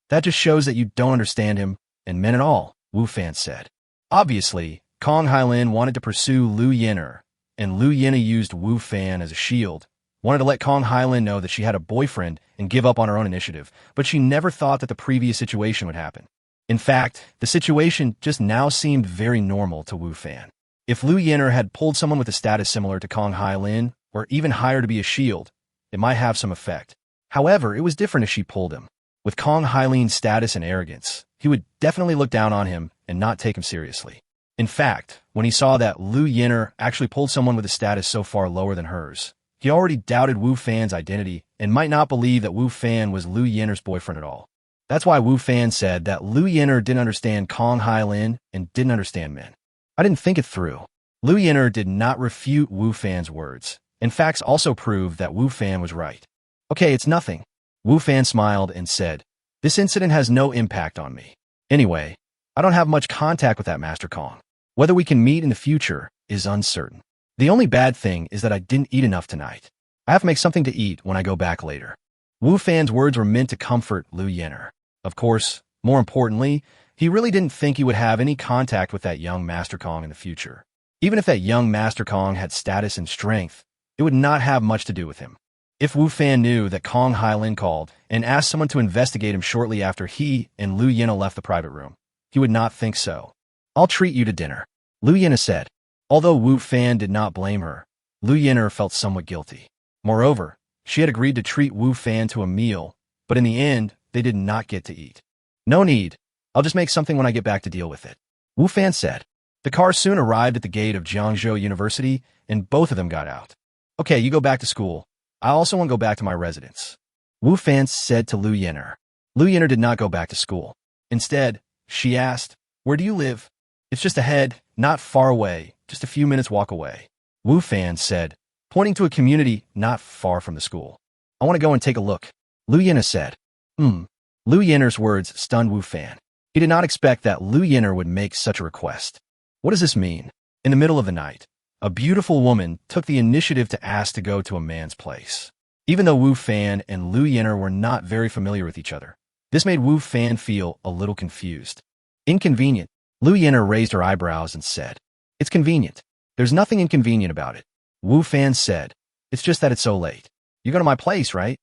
That just shows that you don't understand him, and men at all, Wu Fan said. Obviously, Kong Hailin wanted to pursue Lu Yin'er, and Lu Yin'er used Wu Fan as a shield, wanted to let Kong Hailin know that she had a boyfriend and give up on her own initiative, but she never thought that the previous situation would happen. In fact, the situation just now seemed very normal to Wu Fan. If Lu Yin'er had pulled someone with a status similar to Kong Hailin, or even higher to be a shield, it might have some effect. However, it was different if she pulled him. With Kong Hailin's status and arrogance, he would definitely look down on him and not take him seriously. In fact, when he saw that Lu Yin'er actually pulled someone with a status so far lower than hers, he already doubted Wu Fan's identity and might not believe that Wu Fan was Lu Yin'er's boyfriend at all. That's why Wu Fan said that Lu Yin'er didn't understand Kong Hailin and didn't understand men. I didn't think it through. Lu Yin'er did not refute Wu Fan's words, and facts also proved that Wu Fan was right. Okay, it's nothing. Wu Fan smiled and said, this incident has no impact on me. Anyway, I don't have much contact with that Master Kong. Whether we can meet in the future is uncertain. The only bad thing is that I didn't eat enough tonight. I have to make something to eat when I go back later. Wu Fan's words were meant to comfort Lu Yin'er. Of course, more importantly, he really didn't think he would have any contact with that young Master Kong in the future. Even if that young Master Kong had status and strength, it would not have much to do with him. If Wu Fan knew that Kong Hailin called and asked someone to investigate him shortly after he and Lu Yin'er left the private room, he would not think so. I'll treat you to dinner, Lu Yin'er said. Although Wu Fan did not blame her, Lu Yin'er felt somewhat guilty. Moreover, she had agreed to treat Wu Fan to a meal, but in the end, they did not get to eat. No need. I'll just make something when I get back to deal with it, Wu Fan said. The car soon arrived at the gate of Jiangzhou University, and both of them got out. Okay, you go back to school. I also want to go back to my residence, Wu Fan said to Lu Yin'er. Lu Yin'er did not go back to school. Instead, she asked, where do you live? It's just ahead, not far away, just a few minutes walk away, Wu Fan said, pointing to a community not far from the school. I want to go and take a look, Lu Yin'er said. Lu Yin'er's words stunned Wu Fan. He did not expect that Lu Yin'er would make such a request. What does this mean? In the middle of the night, a beautiful woman took the initiative to ask to go to a man's place. Even though Wu Fan and Lu Yin'er were not very familiar with each other, this made Wu Fan feel a little confused. Inconvenient, Lu Yin'er raised her eyebrows and said. It's convenient. There's nothing inconvenient about it, Wu Fan said. It's just that it's so late. You go to my place, right?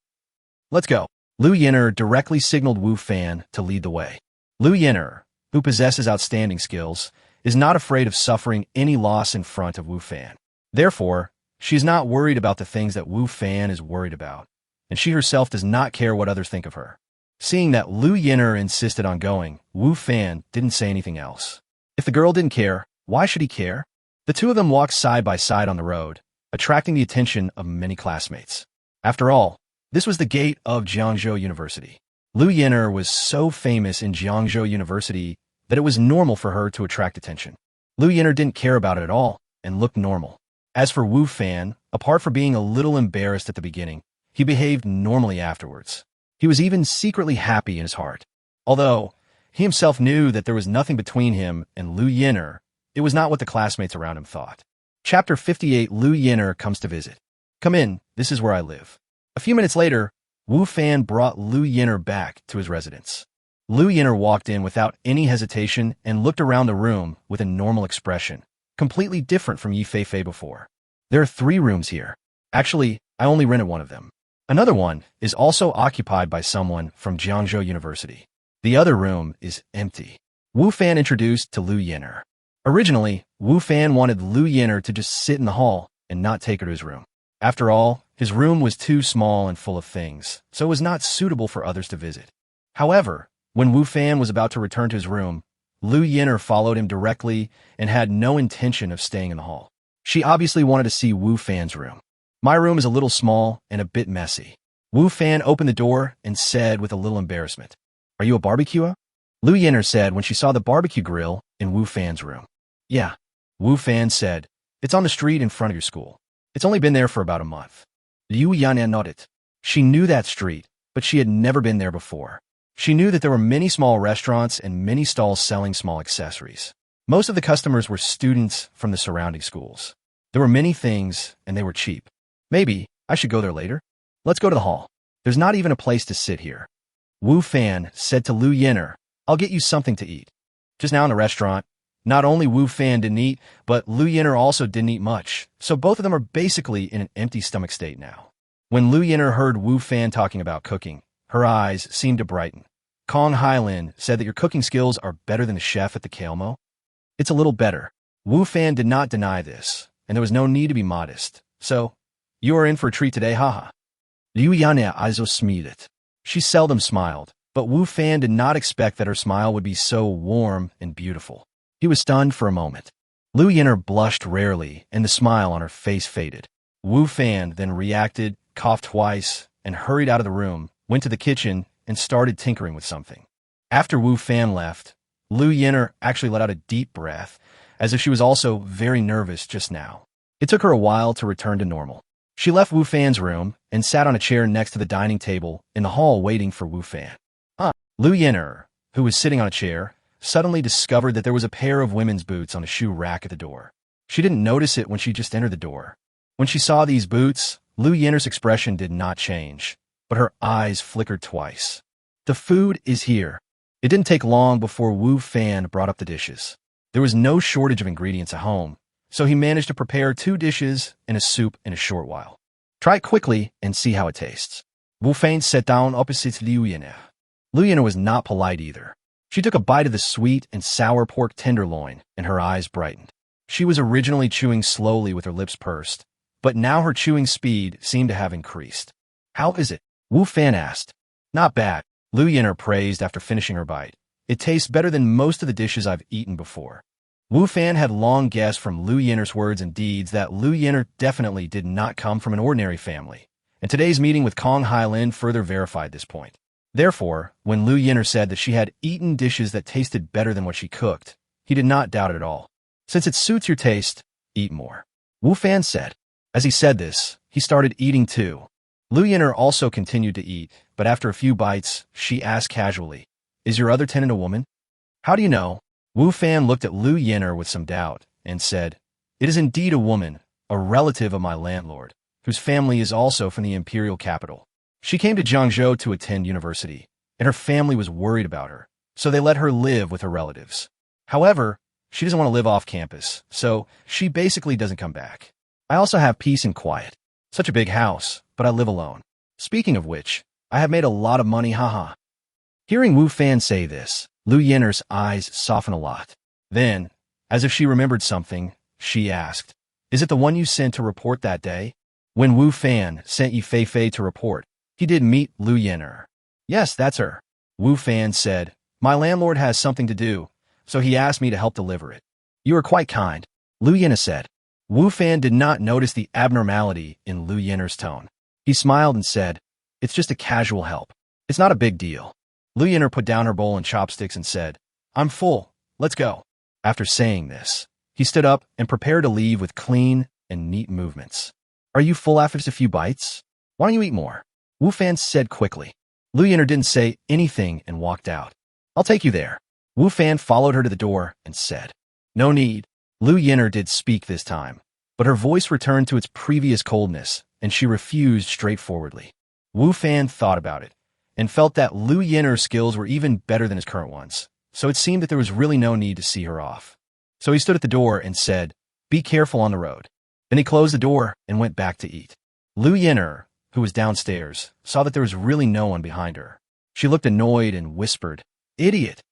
Let's go. Lu Yin'er directly signaled Wu Fan to lead the way. Lu Yin'er, who possesses outstanding skills, is not afraid of suffering any loss in front of Wu Fan. Therefore, she's not worried about the things that Wu Fan is worried about, and she herself does not care what others think of her. Seeing that Lu Yin'er insisted on going, Wu Fan didn't say anything else. If the girl didn't care, why should he care? The two of them walked side by side on the road, attracting the attention of many classmates. After all, this was the gate of Jiangzhou University. Lu Yin'er was so famous in Jiangzhou University that it was normal for her to attract attention. Lu Yin'er didn't care about it at all and looked normal. As for Wu Fan, apart from being a little embarrassed at the beginning, he behaved normally afterwards. He was even secretly happy in his heart. Although he himself knew that there was nothing between him and Lu Yin'er, it was not what the classmates around him thought. Chapter 58. Lu Yin'er comes to visit. Come in, this is where I live. A few minutes later, Wu Fan brought Lu Yin'er back to his residence. Lu Yin'er walked in without any hesitation and looked around the room with a normal expression, completely different from Yi Feifei before. There are 3 rooms here. Actually, I only rented one of them. Another one is also occupied by someone from Jiangzhou University. The other room is empty. Wu Fan introduced to Lu Yin'er. Originally, Wu Fan wanted Lu Yin'er to just sit in the hall and not take her to his room. After all, his room was too small and full of things, so it was not suitable for others to visit. However, when Wu Fan was about to return to his room, Lu Yin'er followed him directly and had no intention of staying in the hall. She obviously wanted to see Wu Fan's room. My room is a little small and a bit messy. Wu Fan opened the door and said with a little embarrassment, "Are you a barbecuer?" Lu Yin'er said when she saw the barbecue grill in Wu Fan's room. "Yeah." Wu Fan said, "It's on the street in front of your school. It's only been there for about a month." Liu Yan'an nodded. She knew that street, but she had never been there before. She knew that there were many small restaurants and many stalls selling small accessories. Most of the customers were students from the surrounding schools. There were many things, and they were cheap. "Maybe I should go there later. Let's go to the hall. There's not even a place to sit here." Wu Fan said to Lu Yin'er, "I'll get you something to eat." Just now in the restaurant, not only Wu Fan didn't eat, but Lu Yin'er also didn't eat much, so both of them are basically in an empty stomach state now. When Lu Yin'er heard Wu Fan talking about cooking, her eyes seemed to brighten. "Kong Hailin said that your cooking skills are better than the chef at the Kalmo?" "It's a little better." Wu Fan did not deny this, and there was no need to be modest. "So, you are in for a treat today, haha." Liu Yan'e also smiled. She seldom smiled, but Wu Fan did not expect that her smile would be so warm and beautiful. He was stunned for a moment. Lu Yin'er blushed rarely, and the smile on her face faded. Wu Fan then reacted, coughed twice, and hurried out of the room, went to the kitchen, and started tinkering with something. After Wu Fan left, Lu Yin'er actually let out a deep breath, as if she was also very nervous just now. It took her a while to return to normal. She left Wu Fan's room and sat on a chair next to the dining table in the hall waiting for Wu Fan. Lu Yin'er, who was sitting on a chair, suddenly discovered that there was a pair of women's boots on a shoe rack at the door. She didn't notice it when she just entered the door. When she saw these boots, Lu Yin'er's expression did not change, but her eyes flickered twice. "The food is here." It didn't take long before Wu Fan brought up the dishes. There was no shortage of ingredients at home, so he managed to prepare 2 dishes and a soup in a short while. "Try it quickly and see how it tastes." Wu Fan sat down opposite Liu Yin'er. Liu Yin'er was not polite either. She took a bite of the sweet and sour pork tenderloin, and her eyes brightened. She was originally chewing slowly with her lips pursed, but now her chewing speed seemed to have increased. "How is it?" Wu Fan asked. "Not bad," Liu Yin'er praised after finishing her bite. "It tastes better than most of the dishes I've eaten before." Wu Fan had long guessed from Liu Yin'er's words and deeds that Liu Yin'er definitely did not come from an ordinary family, and today's meeting with Kong Hailin further verified this point. Therefore, when Lu Yin'er said that she had eaten dishes that tasted better than what she cooked, he did not doubt it at all. "Since it suits your taste, eat more," Wu Fan said. As he said this, he started eating too. Lu Yin'er also continued to eat, but after a few bites, she asked casually, "Is your other tenant a woman?" "How do you know?" Wu Fan looked at Lu Yin'er with some doubt and said, "It is indeed a woman, a relative of my landlord, whose family is also from the imperial capital. She came to Jiangzhou to attend university, and her family was worried about her, so they let her live with her relatives. However, she doesn't want to live off campus, so she basically doesn't come back. I also have peace and quiet. Such a big house, but I live alone. Speaking of which, I have made a lot of money, haha." Hearing Wu Fan say this, Lu Yin'er's eyes softened a lot. Then, as if she remembered something, she asked, "Is it the one you sent to report that day?" When Wu Fan sent Yi Fei to report, he did meet Lu Yin'er. "Yes, that's her." Wu Fan said, "My landlord has something to do, so he asked me to help deliver it." "You are quite kind," Lu Yin'er said. Wu Fan did not notice the abnormality in Lu Yin'er's tone. He smiled and said, "It's just a casual help. It's not a big deal." Lu Yin'er put down her bowl and chopsticks and said, "I'm full. Let's go." After saying this, he stood up and prepared to leave with clean and neat movements. "Are you full after just a few bites? Why don't you eat more?" Wu Fan said quickly. Lu Yin'er didn't say anything and walked out. "I'll take you there." Wu Fan followed her to the door and said, "No need." Lu Yin'er did speak this time, but her voice returned to its previous coldness, and she refused straightforwardly. Wu Fan thought about it, and felt that Lu Yin'er's skills were even better than his current ones, so it seemed that there was really no need to see her off. So he stood at the door and said, "Be careful on the road." Then he closed the door and went back to eat. Lu Yin'er, who was downstairs, saw that there was really no one behind her. She looked annoyed and whispered, "Idiot!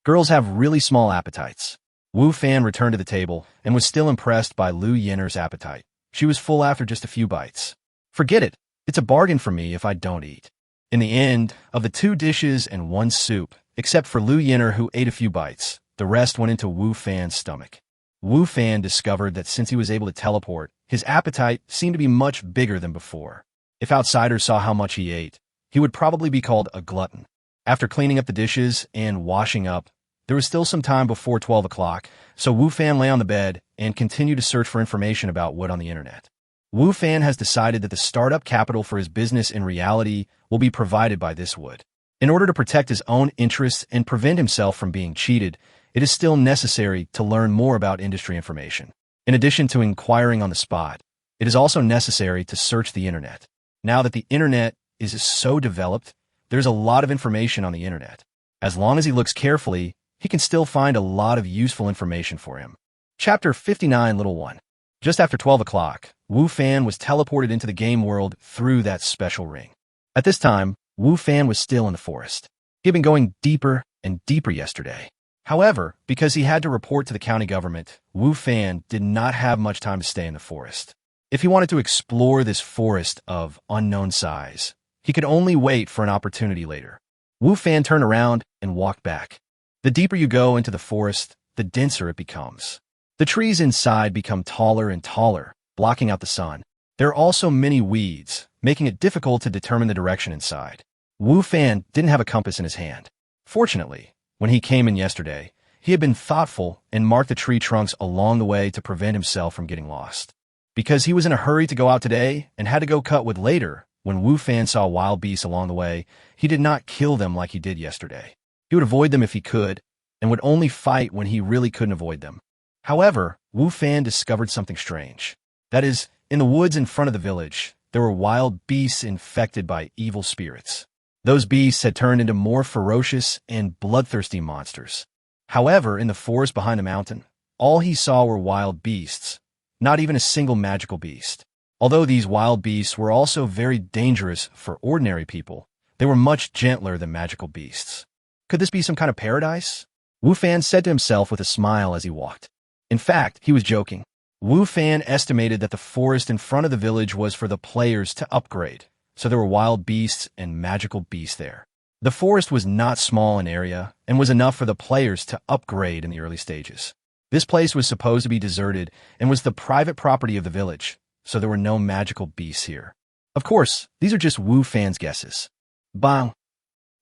Girls have really small appetites." Wu Fan returned to the table and was still impressed by Lu Yin'er's appetite. She was full after just a few bites. "Forget it. It's a bargain for me if I don't eat." In the end, of the 2 dishes and 1 soup, except for Lu Yin'er who ate a few bites, the rest went into Wu Fan's stomach. Wu Fan discovered that since he was able to teleport, his appetite seemed to be much bigger than before. If outsiders saw how much he ate, he would probably be called a glutton. After cleaning up the dishes and washing up, there was still some time before 12 o'clock, so Wu Fan lay on the bed and continued to search for information about wood on the internet. Wu Fan has decided that the startup capital for his business in reality will be provided by this wood. In order to protect his own interests and prevent himself from being cheated, it is still necessary to learn more about industry information. In addition to inquiring on the spot, it is also necessary to search the internet. Now that the internet is so developed, there's a lot of information on the internet. As long as he looks carefully, he can still find a lot of useful information for him. Chapter 59, Little One. Just after 12 o'clock, Wu Fan was teleported into the game world through that special ring. At this time, Wu Fan was still in the forest. He had been going deeper and deeper yesterday. However, because he had to report to the county government, Wu Fan did not have much time to stay in the forest. If he wanted to explore this forest of unknown size, he could only wait for an opportunity later. Wu Fan turned around and walked back. The deeper you go into the forest, the denser it becomes. The trees inside become taller and taller, blocking out the sun. There are also many weeds, making it difficult to determine the direction inside. Wu Fan didn't have a compass in his hand. Fortunately, when he came in yesterday, he had been thoughtful and marked the tree trunks along the way to prevent himself from getting lost. Because he was in a hurry to go out today and had to go cut wood later, when Wu Fan saw wild beasts along the way, he did not kill them like he did yesterday. He would avoid them if he could, and would only fight when he really couldn't avoid them. However, Wu Fan discovered something strange. That is, in the woods in front of the village, there were wild beasts infected by evil spirits. Those beasts had turned into more ferocious and bloodthirsty monsters. However, in the forest behind the mountain, all he saw were wild beasts, not even a single magical beast. Although these wild beasts were also very dangerous for ordinary people, they were much gentler than magical beasts. Could this be some kind of paradise? Wu Fan said to himself with a smile as he walked. In fact, he was joking. Wu Fan estimated that the forest in front of the village was for the players to upgrade, so there were wild beasts and magical beasts there. The forest was not small in area and was enough for the players to upgrade in the early stages. This place was supposed to be deserted and was the private property of the village, so there were no magical beasts here. Of course, these are just Wu Fan's guesses. Bang!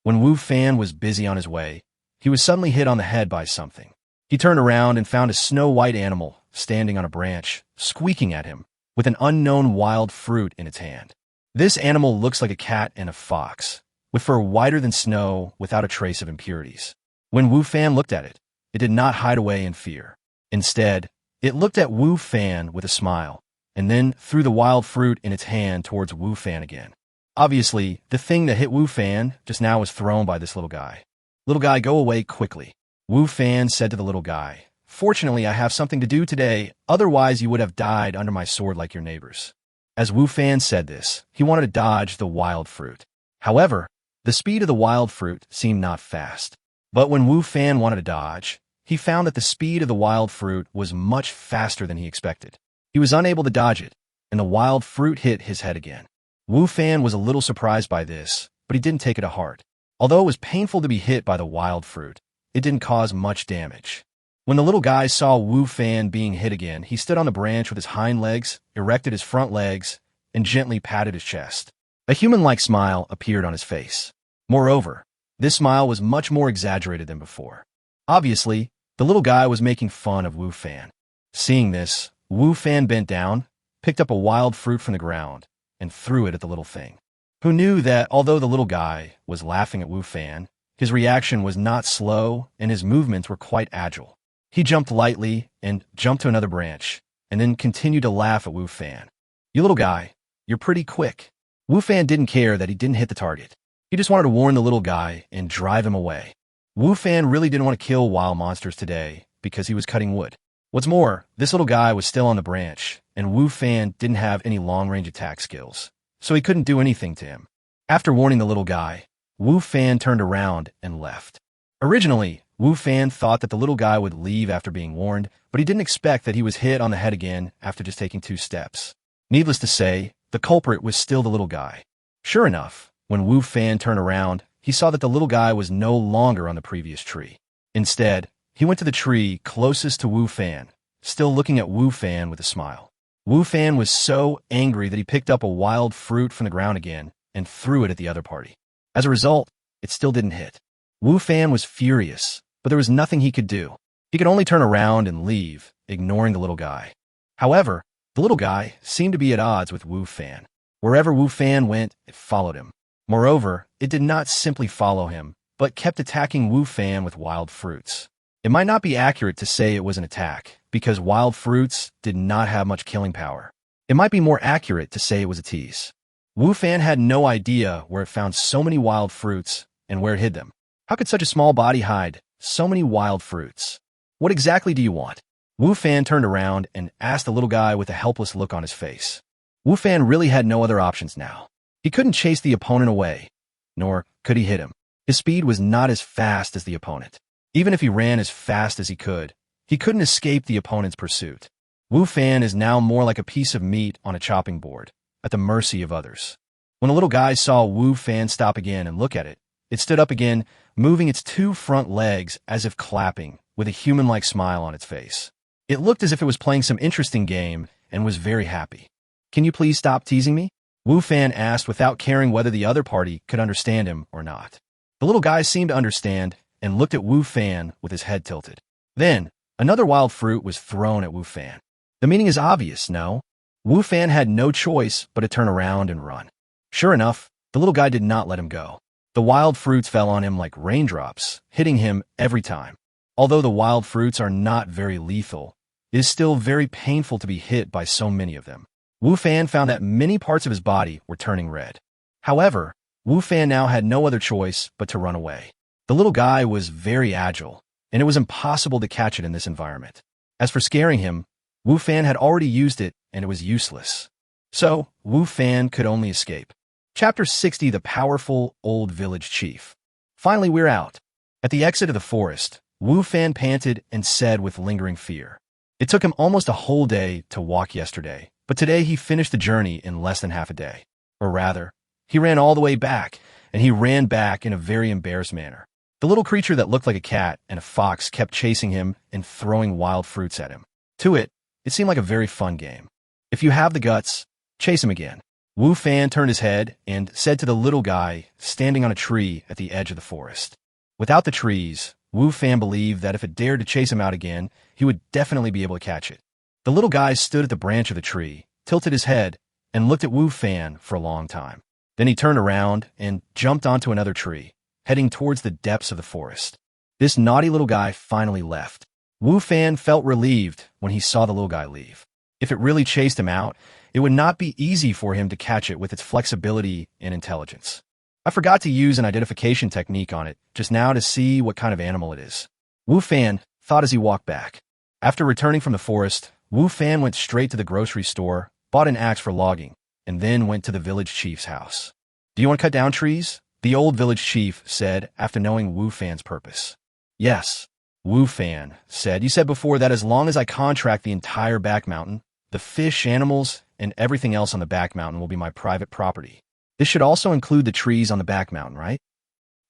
When Wu Fan was busy on his way, he was suddenly hit on the head by something. He turned around and found a snow-white animal standing on a branch, squeaking at him, with an unknown wild fruit in its hand. This animal looks like a cat and a fox, with fur whiter than snow without a trace of impurities. When Wu Fan looked at it, it did not hide away in fear. Instead, it looked at Wu Fan with a smile, and then threw the wild fruit in its hand towards Wu Fan again. Obviously, the thing that hit Wu Fan just now was thrown by this little guy. "Little guy, go away quickly," Wu Fan said to the little guy. "Fortunately, I have something to do today, otherwise you would have died under my sword like your neighbors." As Wu Fan said this, he wanted to dodge the wild fruit. However, the speed of the wild fruit seemed not fast. But when Wu Fan wanted to dodge, he found that the speed of the wild fruit was much faster than he expected. He was unable to dodge it, and the wild fruit hit his head again. Wu Fan was a little surprised by this, but he didn't take it to heart. Although it was painful to be hit by the wild fruit, it didn't cause much damage. When the little guy saw Wu Fan being hit again, he stood on the branch with his hind legs, erected his front legs, and gently patted his chest. A human-like smile appeared on his face. Moreover, this smile was much more exaggerated than before. Obviously, the little guy was making fun of Wu Fan. Seeing this, Wu Fan bent down, picked up a wild fruit from the ground, and threw it at the little thing, who knew that although the little guy was laughing at Wu Fan, his reaction was not slow and his movements were quite agile. He jumped lightly and jumped to another branch, and then continued to laugh at Wu Fan. "You little guy, you're pretty quick." Wu Fan didn't care that he didn't hit the target. He just wanted to warn the little guy and drive him away. Wu Fan really didn't want to kill wild monsters today because he was cutting wood. What's more, this little guy was still on the branch, and Wu Fan didn't have any long-range attack skills, so he couldn't do anything to him. After warning the little guy, Wu Fan turned around and left. Originally, Wu Fan thought that the little guy would leave after being warned, but he didn't expect that he was hit on the head again after just taking 2 steps. Needless to say, the culprit was still the little guy. Sure enough, when Wu Fan turned around, he saw that the little guy was no longer on the previous tree. Instead, he went to the tree closest to Wu Fan, still looking at Wu Fan with a smile. Wu Fan was so angry that he picked up a wild fruit from the ground again and threw it at the other party. As a result, it still didn't hit. Wu Fan was furious, but there was nothing he could do. He could only turn around and leave, ignoring the little guy. However, the little guy seemed to be at odds with Wu Fan. Wherever Wu Fan went, it followed him. Moreover, it did not simply follow him, but kept attacking Wu Fan with wild fruits. It might not be accurate to say it was an attack, because wild fruits did not have much killing power. It might be more accurate to say it was a tease. Wu Fan had no idea where it found so many wild fruits and where it hid them. How could such a small body hide so many wild fruits? What exactly do you want? Wu Fan turned around and asked the little guy with a helpless look on his face. Wu Fan really had no other options now. He couldn't chase the opponent away, nor could he hit him. His speed was not as fast as the opponent. Even if he ran as fast as he couldn't escape the opponent's pursuit. Wu Fan is now more like a piece of meat on a chopping board, at the mercy of others. When the little guy saw Wu Fan stop again and look at it, it stood up again, moving its 2 front legs as if clapping, with a human-like smile on its face. It looked as if it was playing some interesting game and was very happy. Can you please stop teasing me? Wu Fan asked without caring whether the other party could understand him or not. The little guy seemed to understand and looked at Wu Fan with his head tilted. Then, another wild fruit was thrown at Wu Fan. The meaning is obvious, no? Wu Fan had no choice but to turn around and run. Sure enough, the little guy did not let him go. The wild fruits fell on him like raindrops, hitting him every time. Although the wild fruits are not very lethal, it is still very painful to be hit by so many of them. Wu Fan found that many parts of his body were turning red. However, Wu Fan now had no other choice but to run away. The little guy was very agile, and it was impossible to catch it in this environment. As for scaring him, Wu Fan had already used it, and it was useless. So, Wu Fan could only escape. Chapter 60, The Powerful Old Village Chief. Finally, we're out. At the exit of the forest, Wu Fan panted and said with lingering fear. It took him almost a whole day to walk yesterday, but today he finished the journey in less than half a day. Or rather, he ran all the way back, and he ran back in a very embarrassed manner. The little creature that looked like a cat and a fox kept chasing him and throwing wild fruits at him. To it seemed like a very fun game. If you have the guts, chase him again. Wu Fan turned his head and said to the little guy standing on a tree at the edge of the forest. Without the trees, Wu Fan believed that if it dared to chase him out again, he would definitely be able to catch it. The little guy stood at the branch of the tree, tilted his head, and looked at Wu Fan for a long time. Then he turned around and jumped onto another tree, heading towards the depths of the forest. This naughty little guy finally left. Wu Fan felt relieved when he saw the little guy leave. If it really chased him out, it would not be easy for him to catch it with its flexibility and intelligence. I forgot to use an identification technique on it just now to see what kind of animal it is. Wu Fan thought as he walked back. After returning from the forest, Wu Fan went straight to the grocery store, bought an axe for logging, and then went to the village chief's house. Do you want to cut down trees? The old village chief said after knowing Wu Fan's purpose. Yes, Wu Fan said. You said before that as long as I contract the entire back mountain, the fish, animals, and everything else on the back mountain will be my private property. This should also include the trees on the back mountain, right?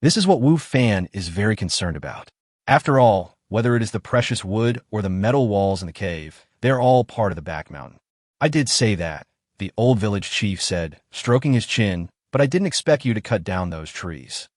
This is what Wu Fan is very concerned about. After all, whether it is the precious wood or the metal walls in the cave, they're all part of the back mountain. I did say that, the old village chief said, stroking his chin, but I didn't expect you to cut down those trees.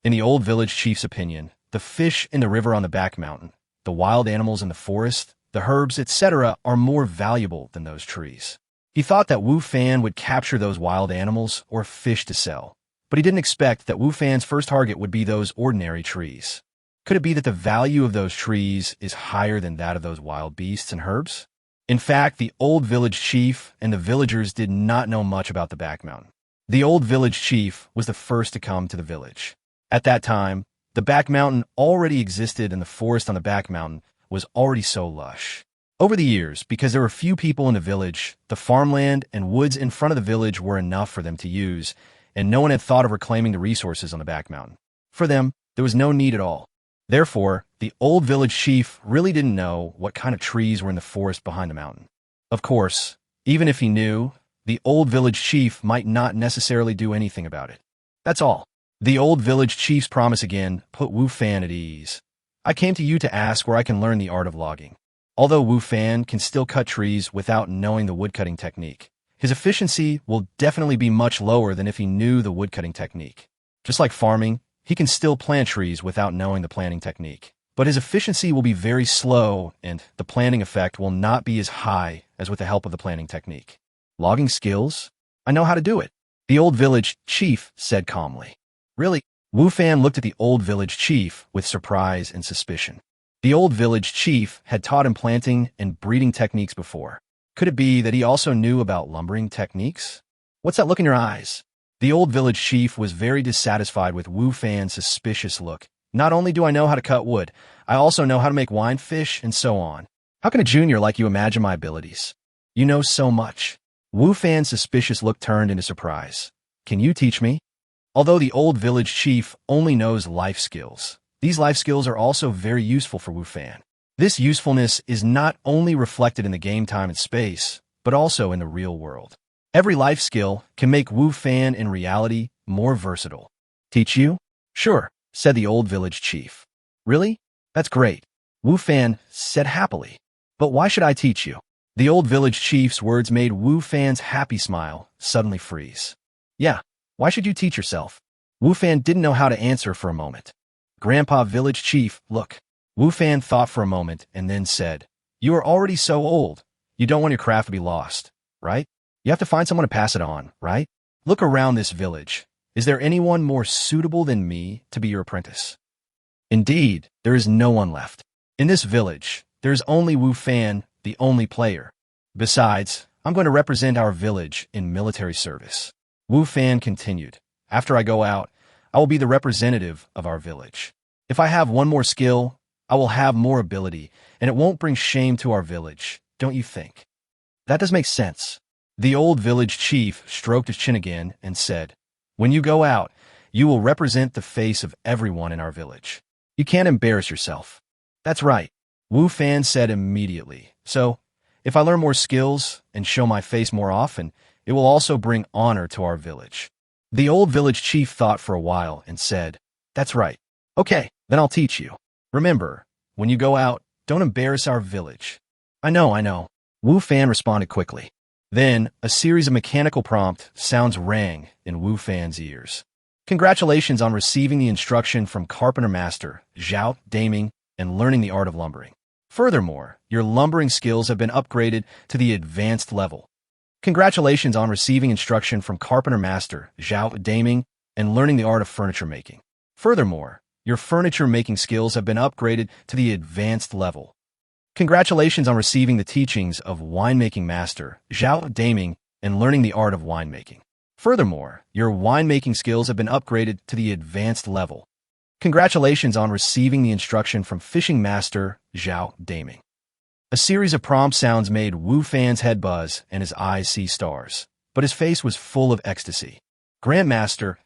In the old village chief's opinion, the fish in the river on the back mountain, the wild animals in the forest, the herbs, etc. are more valuable than those trees. He thought that Wu Fan would capture those wild animals or fish to sell, but he didn't expect that Wu Fan's first target would be those ordinary trees. Could it be that the value of those trees is higher than that of those wild beasts and herbs? In fact, the old village chief and the villagers did not know much about the back mountain. The old village chief was the first to come to the village. At that time, the back mountain already existed and the forest on the back mountain was already so lush. Over the years, because there were few people in the village, the farmland and woods in front of the village were enough for them to use, and no one had thought of reclaiming the resources on the back mountain. For them, there was no need at all. Therefore, the old village chief really didn't know what kind of trees were in the forest behind the mountain. Of course, even if he knew, the old village chief might not necessarily do anything about it. That's all. The old village chief's promise again put Wu Fan at ease. I came to you to ask where I can learn the art of logging. Although Wu Fan can still cut trees without knowing the woodcutting technique, his efficiency will definitely be much lower than if he knew the woodcutting technique. Just like farming, he can still plant trees without knowing the planting technique. But his efficiency will be very slow, and the planting effect will not be as high as with the help of the planting technique. Logging skills? I know how to do it, the old village chief said calmly. Really? Wu Fan looked at the old village chief with surprise and suspicion. The old village chief had taught him planting and breeding techniques before. Could it be that he also knew about lumbering techniques? What's that look in your eyes? The old village chief was very dissatisfied with Wu Fan's suspicious look. Not only do I know how to cut wood, I also know how to make wine, fish, and so on. How can a junior like you imagine my abilities? You know so much. Wu Fan's suspicious look turned into surprise. Can you teach me? Although the old village chief only knows life skills, these life skills are also very useful for Wu Fan. This usefulness is not only reflected in the game time and space, but also in the real world. Every life skill can make Wu Fan in reality more versatile. Teach you? Sure, said the old village chief. Really? That's great, Wu Fan said happily. But why should I teach you? The old village chief's words made Wu Fan's happy smile suddenly freeze. Yeah, why should you teach yourself? Wu Fan didn't know how to answer for a moment. Grandpa village chief, look. Wu Fan thought for a moment and then said, you are already so old. You don't want your craft to be lost, right? You have to find someone to pass it on, right? Look around this village. Is there anyone more suitable than me to be your apprentice? Indeed, there is no one left. In this village, there is only Wu Fan, the only player. Besides, I'm going to represent our village in military service. Wu Fan continued, after I go out, I will be the representative of our village. If I have one more skill, I will have more ability, and it won't bring shame to our village, don't you think? That does make sense. The old village chief stroked his chin again and said, when you go out, you will represent the face of everyone in our village. You can't embarrass yourself. That's right, Wu Fan said immediately. So, if I learn more skills and show my face more often, it will also bring honor to our village. The old village chief thought for a while and said, that's right. Okay, then I'll teach you. Remember, when you go out, don't embarrass our village. I know, Wu Fan responded quickly. Then, a series of mechanical prompt sounds rang in Wu Fan's ears. Congratulations on receiving the instruction from Carpenter Master, Zhao Daming, and learning the art of lumbering. Furthermore, your lumbering skills have been upgraded to the advanced level. Congratulations on receiving instruction from Carpenter Master, Zhao Daming, and learning the art of furniture making. Furthermore, your furniture making skills have been upgraded to the advanced level. Congratulations on receiving the teachings of winemaking master, Zhao Daming, and learning the art of winemaking. Furthermore, your winemaking skills have been upgraded to the advanced level. Congratulations on receiving the instruction from fishing master, Zhao Daming. A series of prompt sounds made Wu Fan's head buzz and his eyes see stars, but his face was full of ecstasy. Grandmaster,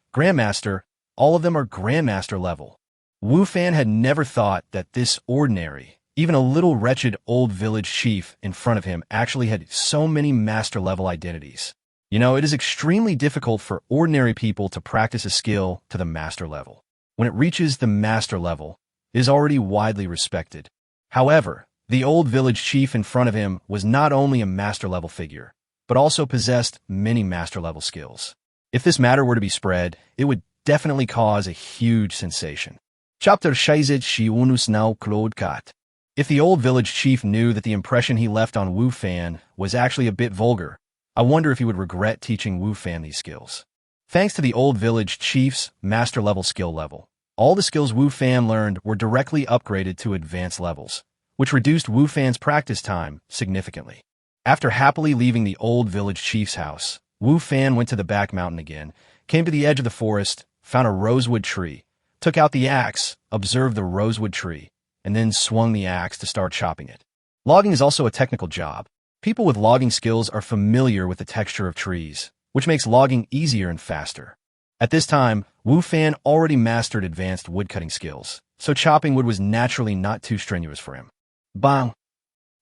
all of them are Grandmaster level. Wu Fan had never thought that this ordinary, even a little wretched old village chief in front of him actually had so many master-level identities. You know, it is extremely difficult for ordinary people to practice a skill to the master level. When it reaches the master level, it is already widely respected. However, the old village chief in front of him was not only a master-level figure, but also possessed many master-level skills. If this matter were to be spread, it would definitely cause a huge sensation. Chapter Shizit Shiunus now Claude Kat. If the old village chief knew that the impression he left on Wu Fan was actually a bit vulgar, I wonder if he would regret teaching Wu Fan these skills. Thanks to the old village chief's master-level skill level, all the skills Wu Fan learned were directly upgraded to advanced levels, which reduced Wu Fan's practice time significantly. After happily leaving the old village chief's house, Wu Fan went to the back mountain again, came to the edge of the forest, found a rosewood tree, took out the axe, observed the rosewood tree, and then swung the axe to start chopping it. Logging is also a technical job. People with logging skills are familiar with the texture of trees, which makes logging easier and faster. At this time, Wu Fan already mastered advanced woodcutting skills, so chopping wood was naturally not too strenuous for him. Bang!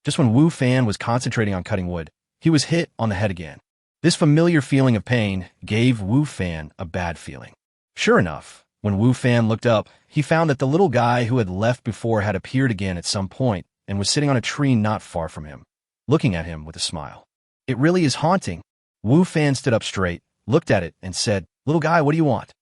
Just when Wu Fan was concentrating on cutting wood, he was hit on the head again. This familiar feeling of pain gave Wu Fan a bad feeling. Sure enough, when Wu Fan looked up, he found that the little guy who had left before had appeared again at some point and was sitting on a tree not far from him, looking at him with a smile. It really is haunting. Wu Fan stood up straight, looked at it, and said, "Little guy, what do you want?"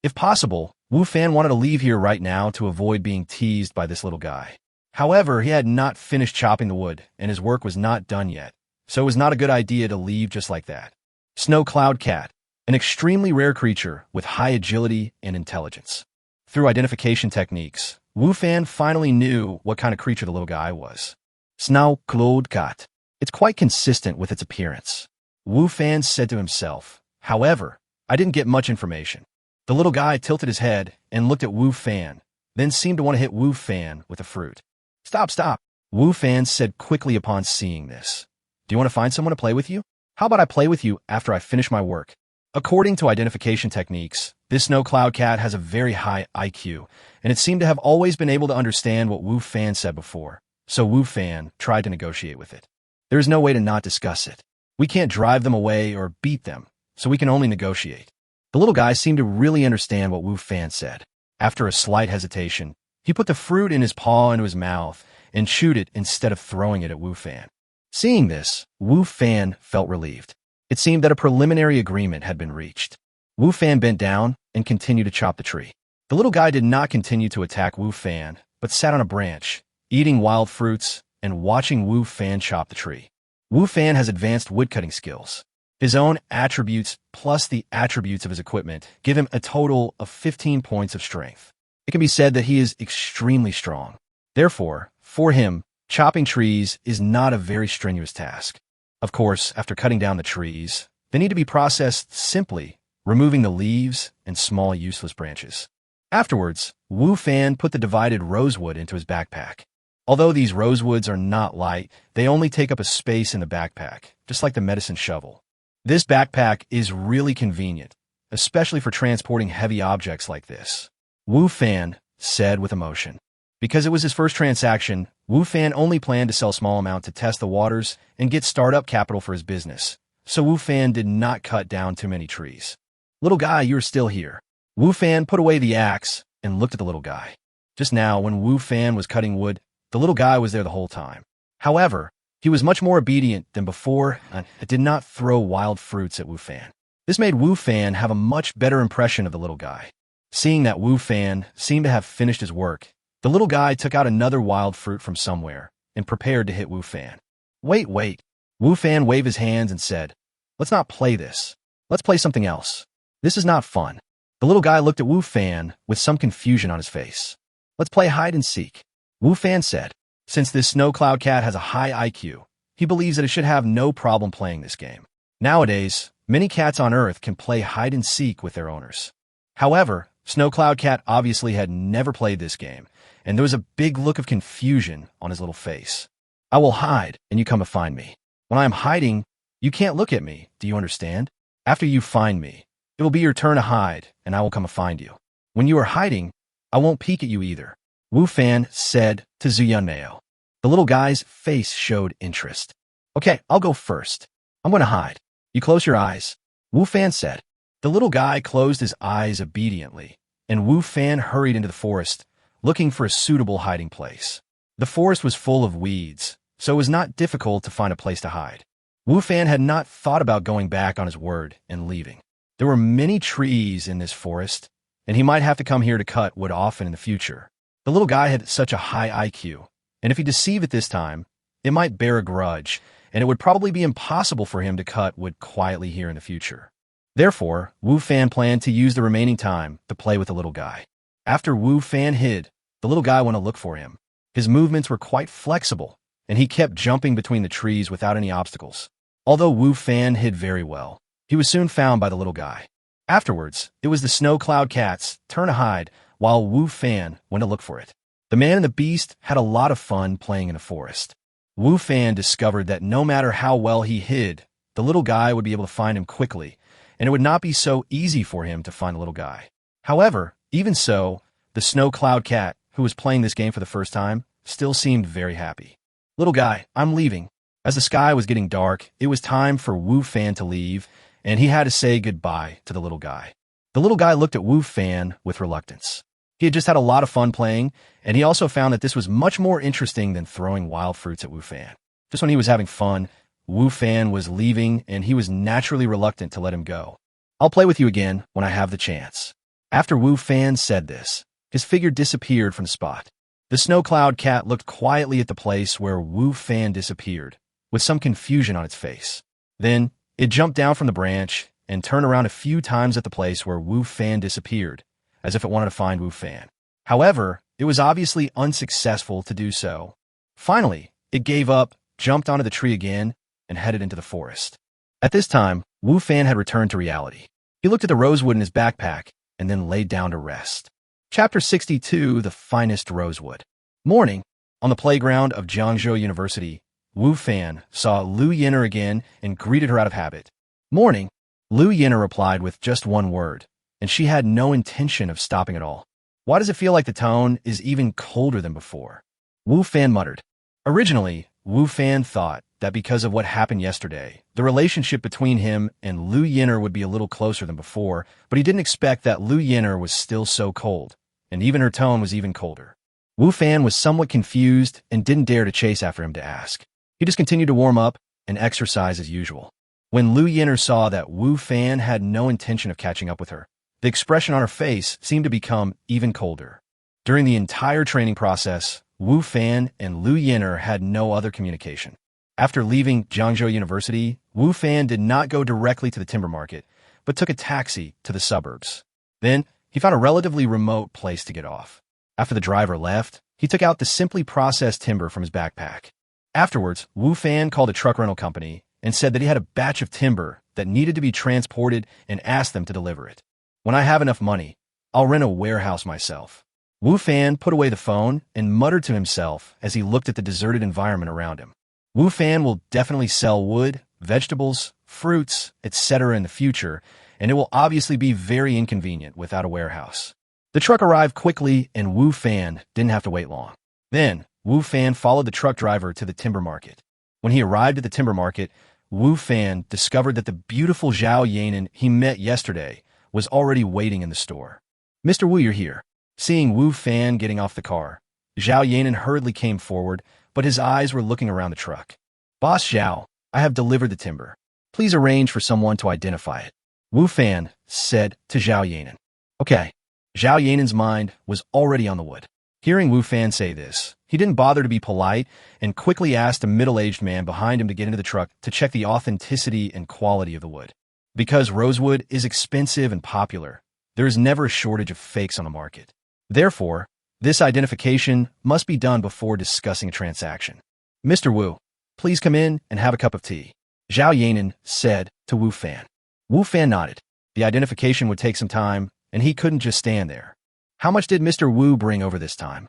If possible, Wu Fan wanted to leave here right now to avoid being teased by this little guy. However, he had not finished chopping the wood, and his work was not done yet, so it was not a good idea to leave just like that. Snow Cloud Cat, an extremely rare creature with high agility and intelligence. Through identification techniques, Wu Fan finally knew what kind of creature the little guy was. Snow Cloud Cat. It's quite consistent with its appearance. Wu Fan said to himself. However, I didn't get much information. The little guy tilted his head and looked at Wu Fan, then seemed to want to hit Wu Fan with a fruit. Stop, stop, Wu Fan said quickly upon seeing this. Do you want to find someone to play with you? How about I play with you after I finish my work? According to identification techniques, this Snow Cloud Cat has a very high IQ, and it seemed to have always been able to understand what Wu Fan said before, so Wu Fan tried to negotiate with it. There is no way to not discuss it. We can't drive them away or beat them, so we can only negotiate. The little guy seemed to really understand what Wu Fan said. After a slight hesitation, he put the fruit in his paw into his mouth and chewed it instead of throwing it at Wu Fan. Seeing this, Wu Fan felt relieved. It seemed that a preliminary agreement had been reached. Wu Fan bent down and continued to chop the tree. The little guy did not continue to attack Wu Fan, but sat on a branch, eating wild fruits and watching Wu Fan chop the tree. Wu Fan has advanced woodcutting skills. His own attributes plus the attributes of his equipment give him a total of 15 points of strength. It can be said that he is extremely strong. Therefore, for him, chopping trees is not a very strenuous task. Of course, after cutting down the trees, they need to be processed simply, removing the leaves and small useless branches. Afterwards, Wu Fan put the divided rosewood into his backpack. Although these rosewoods are not light, they only take up a space in the backpack, just like the medicine shovel. This backpack is really convenient, especially for transporting heavy objects like this. Wu Fan said with emotion. Because it was his first transaction, Wu Fan only planned to sell a small amount to test the waters and get startup capital for his business, so Wu Fan did not cut down too many trees. Little guy, you're still here. Wu Fan put away the axe and looked at the little guy. Just now, when Wu Fan was cutting wood, the little guy was there the whole time. However, he was much more obedient than before and did not throw wild fruits at Wu Fan. This made Wu Fan have a much better impression of the little guy. Seeing that Wu Fan seemed to have finished his work, the little guy took out another wild fruit from somewhere and prepared to hit Wu Fan. Wait. Wu Fan waved his hands and said, "Let's not play this. Let's play something else. This is not fun." The little guy looked at Wu Fan with some confusion on his face. "Let's play hide and seek," Wu Fan said. Since this Snow Cloud Cat has a high IQ, he believes that it should have no problem playing this game. Nowadays, many cats on Earth can play hide and seek with their owners. However, Snow Cloud Cat obviously had never played this game, and there was a big look of confusion on his little face. "I will hide, and you come to find me. When I am hiding, you can't look at me, do you understand? After you find me, it will be your turn to hide, and I will come to find you. When you are hiding, I won't peek at you either," Wu Fan said to Zuyunmeo. The little guy's face showed interest. "Okay, I'll go first. I'm going to hide. You close your eyes," Wu Fan said. The little guy closed his eyes obediently, and Wu Fan hurried into the forest, looking for a suitable hiding place. The forest was full of weeds, so it was not difficult to find a place to hide. Wu Fan had not thought about going back on his word and leaving. There were many trees in this forest, and he might have to come here to cut wood often in the future. The little guy had such a high IQ, and if he deceived it this time, it might bear a grudge, and it would probably be impossible for him to cut wood quietly here in the future. Therefore, Wu Fan planned to use the remaining time to play with the little guy. After Wu Fan hid, the little guy went to look for him. His movements were quite flexible, and he kept jumping between the trees without any obstacles. Although Wu Fan hid very well, he was soon found by the little guy. Afterwards, it was the Snow Cloud Cat's turn to hide, while Wu Fan went to look for it. The man and the beast had a lot of fun playing in a forest. Wu Fan discovered that no matter how well he hid, the little guy would be able to find him quickly, and it would not be so easy for him to find the little guy. However, even so, the Snow Cloud Cat, who was playing this game for the first time, still seemed very happy. Little guy, I'm leaving. As the sky was getting dark, it was time for Wu Fan to leave, and he had to say goodbye to the little guy. The little guy looked at Wu Fan with reluctance. He had just had a lot of fun playing, and he also found that this was much more interesting than throwing wild fruits at Wu Fan. Just when he was having fun, Wu Fan was leaving, and he was naturally reluctant to let him go. I'll play with you again when I have the chance. After Wu Fan said this, his figure disappeared from the spot. The Snow Cloud Cat looked quietly at the place where Wu Fan disappeared, with some confusion on its face. Then, it jumped down from the branch and turned around a few times at the place where Wu Fan disappeared, as if it wanted to find Wu Fan. However, it was obviously unsuccessful to do so. Finally, it gave up, jumped onto the tree again, and headed into the forest. At this time, Wu Fan had returned to reality. He looked at the rosewood in his backpack and then laid down to rest. Chapter 62, The Finest Rosewood. Morning, on the playground of Jiangzhou University, Wu Fan saw Lu Yin'er again and greeted her out of habit. Morning, Lu Yin'er replied with just one word, and she had no intention of stopping at all. Why does it feel like the tone is even colder than before? Wu Fan muttered. Originally, Wu Fan thought that because of what happened yesterday, the relationship between him and Lu Yin'er would be a little closer than before, but he didn't expect that Lu Yin'er was still so cold, and even her tone was even colder. Wu Fan was somewhat confused and didn't dare to chase after him to ask. He just continued to warm up and exercise as usual. When Lu Yin'er saw that Wu Fan had no intention of catching up with her, the expression on her face seemed to become even colder. During the entire training process, Wu Fan and Lu Yin'er had no other communication. After leaving Jiangzhou University, Wu Fan did not go directly to the timber market, but took a taxi to the suburbs. Then, he found a relatively remote place to get off. After the driver left, he took out the simply processed timber from his backpack. Afterwards, Wu Fan called a truck rental company and said that he had a batch of timber that needed to be transported and asked them to deliver it. When I have enough money, I'll rent a warehouse myself. Wu Fan put away the phone and muttered to himself as he looked at the deserted environment around him. Wu Fan will definitely sell wood, vegetables, fruits, etc. in the future, and it will obviously be very inconvenient without a warehouse. The truck arrived quickly, and Wu Fan didn't have to wait long. Then, Wu Fan followed the truck driver to the timber market. When he arrived at the timber market, Wu Fan discovered that the beautiful Zhao Yanin he met yesterday was already waiting in the store. Mr. Wu, you're here. Seeing Wu Fan getting off the car, Zhao Yanin hurriedly came forward, but his eyes were looking around the truck. Boss Zhao, I have delivered the timber. Please arrange for someone to identify it. Wu Fan said to Zhao Yanin. Okay. Zhao Yanin's mind was already on the wood. Hearing Wu Fan say this, he didn't bother to be polite and quickly asked a middle-aged man behind him to get into the truck to check the authenticity and quality of the wood. Because rosewood is expensive and popular, there is never a shortage of fakes on the market. Therefore, this identification must be done before discussing a transaction. Mr. Wu, please come in and have a cup of tea, Zhao Yanin said to Wu Fan. Wu Fan nodded. The identification would take some time, and he couldn't just stand there. How much did Mr. Wu bring over this time?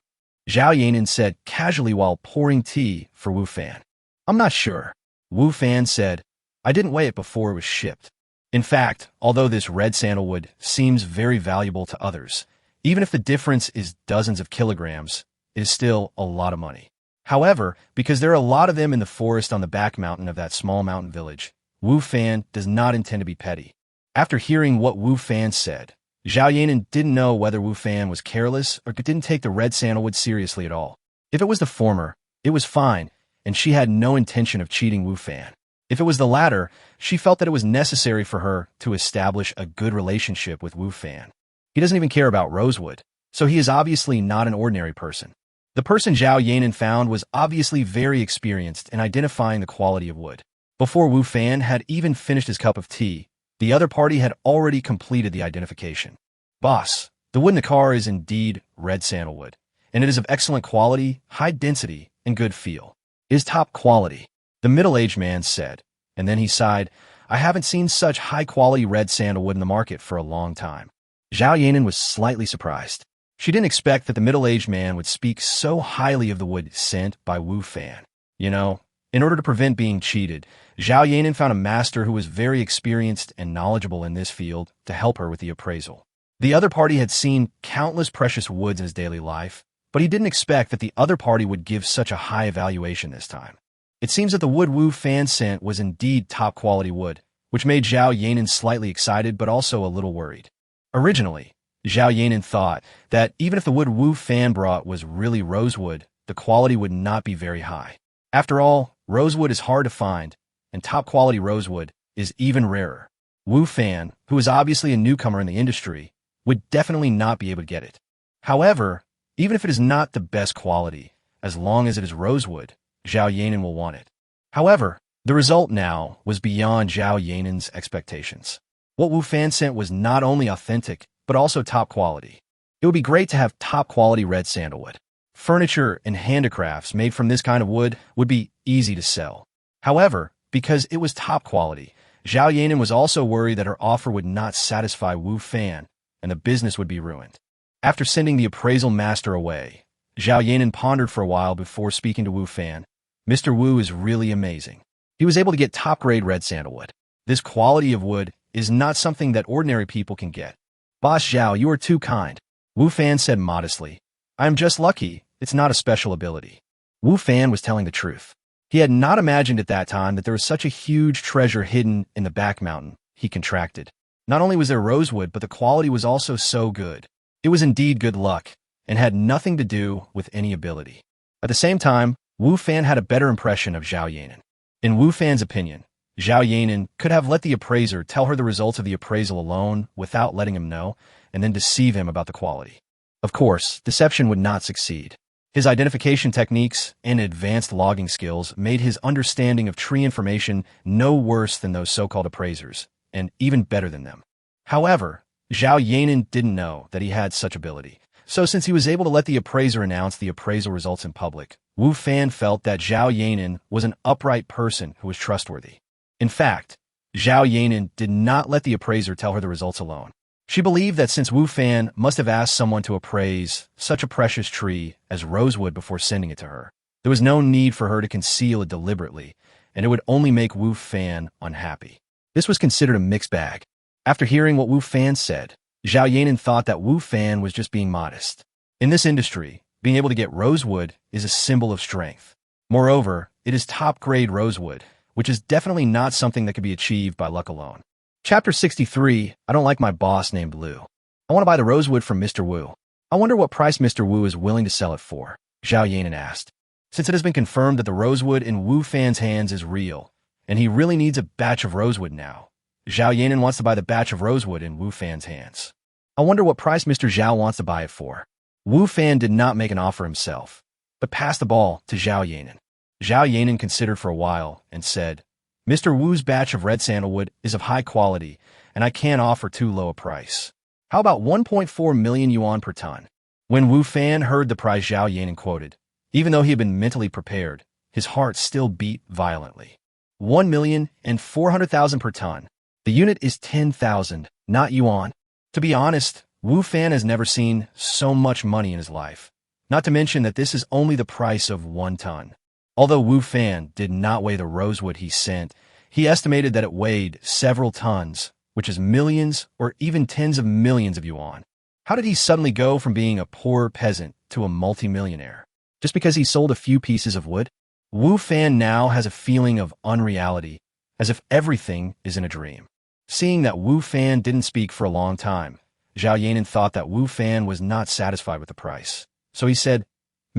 Zhao Yanin said casually while pouring tea for Wu Fan. I'm not sure. Wu Fan said, I didn't weigh it before it was shipped. In fact, although this red sandalwood seems very valuable to others, even if the difference is dozens of kilograms, it is still a lot of money. However, because there are a lot of them in the forest on the back mountain of that small mountain village, Wu Fan does not intend to be petty. After hearing what Wu Fan said, Zhao Yanin didn't know whether Wu Fan was careless or didn't take the red sandalwood seriously at all. If it was the former, it was fine, and she had no intention of cheating Wu Fan. If it was the latter, she felt that it was necessary for her to establish a good relationship with Wu Fan. He doesn't even care about rosewood, so he is obviously not an ordinary person. The person Zhao Yanin found was obviously very experienced in identifying the quality of wood. Before Wu Fan had even finished his cup of tea, the other party had already completed the identification. Boss, the wood in the car is indeed red sandalwood, and it is of excellent quality, high density, and good feel. It is top quality, the middle-aged man said, and then he sighed, I haven't seen such high-quality red sandalwood in the market for a long time. Zhao Yanin was slightly surprised. She didn't expect that the middle-aged man would speak so highly of the wood sent by Wu Fan. You know, in order to prevent being cheated, Zhao Yanin found a master who was very experienced and knowledgeable in this field to help her with the appraisal. The other party had seen countless precious woods in his daily life, but he didn't expect that the other party would give such a high evaluation this time. It seems that the wood Wu Fan sent was indeed top-quality wood, which made Zhao Yanin slightly excited but also a little worried. Originally, Zhao Yanin thought that even if the wood Wu Fan brought was really rosewood, the quality would not be very high. After all, rosewood is hard to find, and top-quality rosewood is even rarer. Wu Fan, who is obviously a newcomer in the industry, would definitely not be able to get it. However, even if it is not the best quality, as long as it is rosewood, Zhao Yanin will want it. However, the result now was beyond Zhao Yanin's expectations. What Wu Fan sent was not only authentic, but also top quality. It would be great to have top-quality red sandalwood. Furniture and handicrafts made from this kind of wood would be easy to sell. However, because it was top quality, Zhao Yanin was also worried that her offer would not satisfy Wu Fan, and the business would be ruined. After sending the appraisal master away, Zhao Yanin pondered for a while before speaking to Wu Fan. Mr. Wu is really amazing. He was able to get top-grade red sandalwood. This quality of wood is not something that ordinary people can get. Boss Zhao, you are too kind. Wu Fan said modestly. I am just lucky. It's not a special ability. Wu Fan was telling the truth. He had not imagined at that time that there was such a huge treasure hidden in the back mountain. He contracted. Not only was there rosewood, but the quality was also so good. It was indeed good luck, and had nothing to do with any ability. At the same time, Wu Fan had a better impression of Zhao Yanin. In Wu Fan's opinion, Zhao Yanin could have let the appraiser tell her the results of the appraisal alone without letting him know, and then deceive him about the quality. Of course, deception would not succeed. His identification techniques and advanced logging skills made his understanding of tree information no worse than those so-called appraisers, and even better than them. However, Zhao Yanin didn't know that he had such ability. So since he was able to let the appraiser announce the appraisal results in public, Wu Fan felt that Zhao Yanin was an upright person who was trustworthy. In fact, Zhao Yanin did not let the appraiser tell her the results alone. She believed that since Wu Fan must have asked someone to appraise such a precious tree as rosewood before sending it to her, there was no need for her to conceal it deliberately, and it would only make Wu Fan unhappy. This was considered a mixed bag. After hearing what Wu Fan said, Zhao Yanin thought that Wu Fan was just being modest. In this industry, being able to get rosewood is a symbol of strength. Moreover, it is top-grade rosewood, which is definitely not something that could be achieved by luck alone. Chapter 63, I don't like my boss named Lu. I want to buy the rosewood from Mr. Wu. I wonder what price Mr. Wu is willing to sell it for, Zhao Yanin asked. Since it has been confirmed that the rosewood in Wu Fan's hands is real, and he really needs a batch of rosewood now, Zhao Yanin wants to buy the batch of rosewood in Wu Fan's hands. I wonder what price Mr. Zhao wants to buy it for. Wu Fan did not make an offer himself, but passed the ball to Zhao Yanin. Zhao Yanin considered for a while and said, Mr. Wu's batch of red sandalwood is of high quality, and I can't offer too low a price. How about 1.4 million yuan per ton? When Wu Fan heard the price Zhao Yanin quoted, even though he had been mentally prepared, his heart still beat violently. 1,400,000 per ton. The unit is 10,000, not yuan. To be honest, Wu Fan has never seen so much money in his life. Not to mention that this is only the price of 1 ton. Although Wu Fan did not weigh the rosewood he sent, he estimated that it weighed several tons, which is millions or even tens of millions of yuan. How did he suddenly go from being a poor peasant to a multimillionaire? Just because he sold a few pieces of wood? Wu Fan now has a feeling of unreality, as if everything is in a dream. Seeing that Wu Fan didn't speak for a long time, Zhao Yanin thought that Wu Fan was not satisfied with the price. So he said,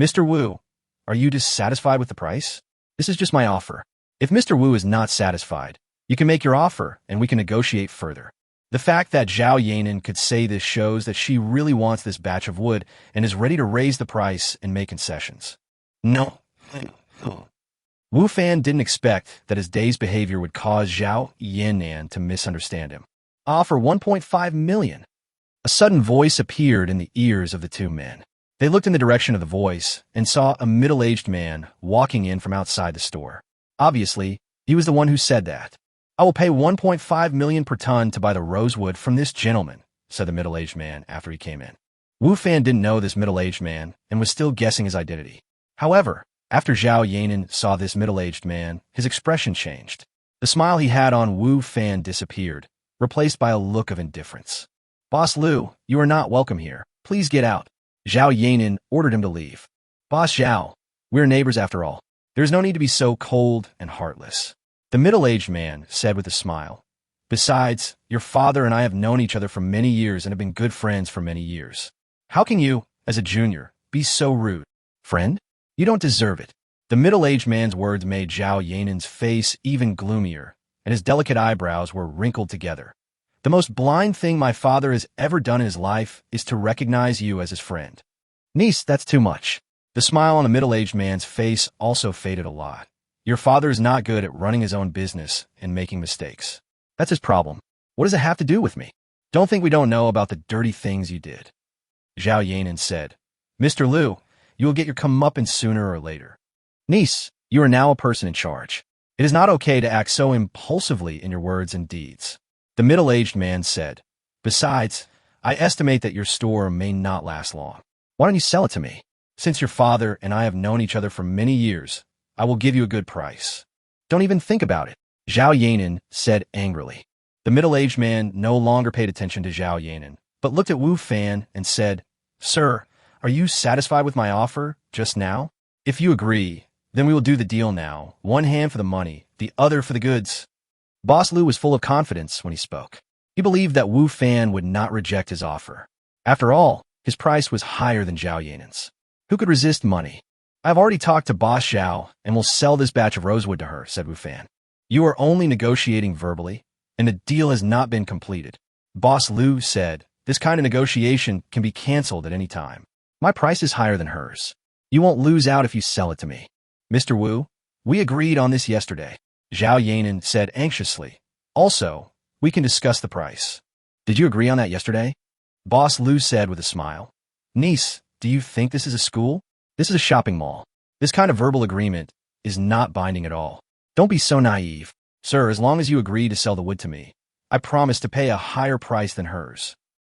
Mr. Wu, are you dissatisfied with the price? This is just my offer. If Mr. Wu is not satisfied, you can make your offer and we can negotiate further. The fact that Zhao Yanin could say this shows that she really wants this batch of wood and is ready to raise the price and make concessions. No. Wu Fan didn't expect that his day's behavior would cause Zhao Yanin to misunderstand him. Offer 1.5 million. A sudden voice appeared in the ears of the two men. They looked in the direction of the voice and saw a middle-aged man walking in from outside the store. Obviously, he was the one who said that. I will pay 1.5 million per ton to buy the rosewood from this gentleman, said the middle-aged man after he came in. Wu Fan didn't know this middle-aged man and was still guessing his identity. However, After Zhao Yanan saw this middle-aged man, his expression changed. The smile he had on Wu Fan disappeared, replaced by a look of indifference. Boss Lu, you are not welcome here. Please get out. Zhao Yanan ordered him to leave. Boss Zhao, we're neighbors after all. There's no need to be so cold and heartless. The middle-aged man said with a smile. Besides, your father and I have known each other for many years and have been good friends for many years. How can you, as a junior, be so rude? Friend? You don't deserve it. The middle-aged man's words made Zhao Yanan's face even gloomier, and his delicate eyebrows were wrinkled together. The most blind thing my father has ever done in his life is to recognize you as his friend. Niece, that's too much. The smile on the middle-aged man's face also faded a lot. Your father is not good at running his own business and making mistakes. That's his problem. What does it have to do with me? Don't think we don't know about the dirty things you did. Zhao Yanan said, Mr. Lu, you will get your comeuppance sooner or later. Niece, you are now a person in charge. It is not okay to act so impulsively in your words and deeds. The middle-aged man said, Besides, I estimate that your store may not last long. Why don't you sell it to me? Since your father and I have known each other for many years, I will give you a good price. Don't even think about it. Zhao Yanan said angrily. The middle-aged man no longer paid attention to Zhao Yanan, but looked at Wu Fan and said, Sir, are you satisfied with my offer just now? If you agree, then we will do the deal now. One hand for the money, the other for the goods. Boss Lu was full of confidence when he spoke. He believed that Wu Fan would not reject his offer. After all, his price was higher than Zhao Yanan's. Who could resist money? I've already talked to Boss Zhao and will sell this batch of rosewood to her, said Wu Fan. You are only negotiating verbally, and the deal has not been completed. Boss Lu said, This kind of negotiation can be canceled at any time. My price is higher than hers. You won't lose out if you sell it to me. Mr. Wu, we agreed on this yesterday. Zhao Yanan said anxiously. Also, we can discuss the price. Did you agree on that yesterday? Boss Lu said with a smile. Niece, do you think this is a school? This is a shopping mall. This kind of verbal agreement is not binding at all. Don't be so naive. Sir, as long as you agree to sell the wood to me, I promise to pay a higher price than hers.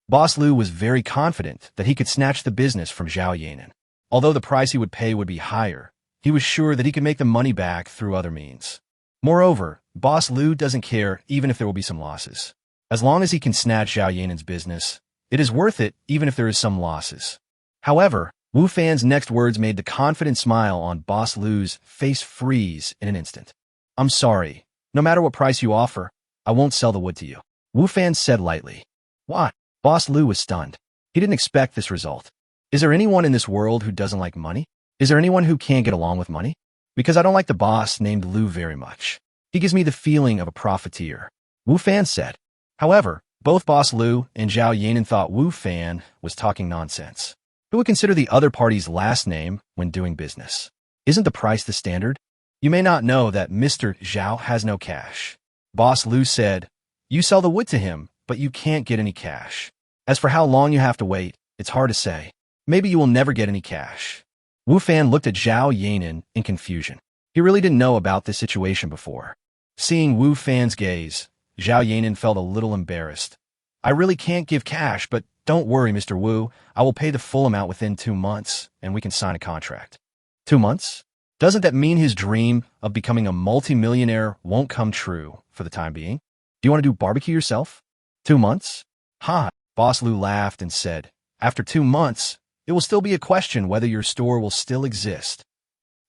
Boss Lu was very confident that he could snatch the business from Zhao Yanan. Although the price he would pay would be higher, he was sure that he could make the money back through other means. Moreover, Boss Lu doesn't care even if there will be some losses. As long as he can snatch Zhao Yanan's business, it is worth it even if there is some losses. However, Wu Fan's next words made the confident smile on Boss Lu's face freeze in an instant. I'm sorry. No matter what price you offer, I won't sell the wood to you. Wu Fan said lightly. Why? Boss Lu was stunned. He didn't expect this result. Is there anyone in this world who doesn't like money? Is there anyone who can't get along with money? Because I don't like the boss named Lu very much. He gives me the feeling of a profiteer. Wu Fan said. However, both Boss Lu and Zhao Yanan thought Wu Fan was talking nonsense. Who would consider the other party's last name when doing business? Isn't the price the standard? You may not know that Mr. Zhao has no cash. Boss Lu said, You sell the wood to him, but you can't get any cash. As for how long you have to wait, it's hard to say. Maybe you will never get any cash. Wu Fan looked at Zhao Yanan in confusion. He really didn't know about this situation before. Seeing Wu Fan's gaze, Zhao Yanan felt a little embarrassed. I really can't give cash, but don't worry, Mr. Wu. I will pay the full amount within 2 months, and we can sign a contract. 2 months? Doesn't that mean his dream of becoming a multimillionaire won't come true for the time being? Do you want to do barbecue yourself? 2 months? Ha! Boss Lu laughed and said, After 2 months, it will still be a question whether your store will still exist.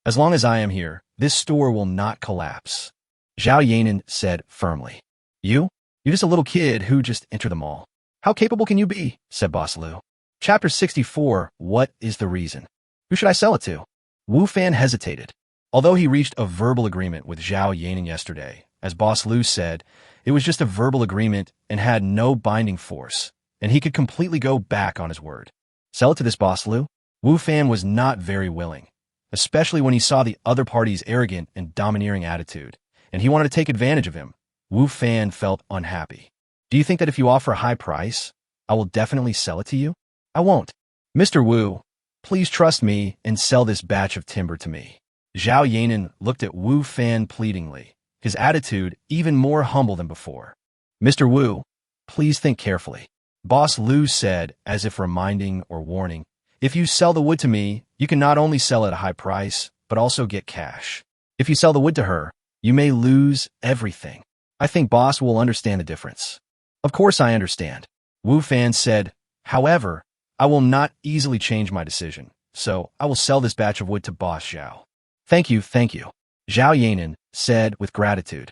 As long as I am here, this store will not collapse. Zhao Yanan said firmly. You're just a little kid who just entered the mall. How capable can you be? Said Boss Lu. Chapter 64, What is the reason? Who should I sell it to? Wu Fan hesitated. Although he reached a verbal agreement with Zhao Yanan yesterday, as Boss Lu said, it was just a verbal agreement and had no binding force, and he could completely go back on his word. Sell it to this Boss Lu? Wu Fan was not very willing, especially when he saw the other party's arrogant and domineering attitude, and he wanted to take advantage of him. Wu Fan felt unhappy. Do you think that if you offer a high price, I will definitely sell it to you? I won't. Mr. Wu, please trust me and sell this batch of timber to me. Zhao Yanan looked at Wu Fan pleadingly, his attitude even more humble than before. Mr. Wu, please think carefully. Boss Lu said, as if reminding or warning, if you sell the wood to me, you can not only sell at a high price, but also get cash. If you sell the wood to her, you may lose everything. I think boss will understand the difference. Of course I understand. Wu Fan said, however, I will not easily change my decision, so I will sell this batch of wood to boss Zhao. Thank you, thank you. Zhao Yanan said with gratitude.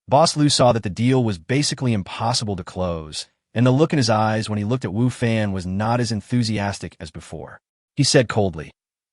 Boss Lu saw that the deal was basically impossible to close, and the look in his eyes when he looked at Wu Fan was not as enthusiastic as before. He said coldly,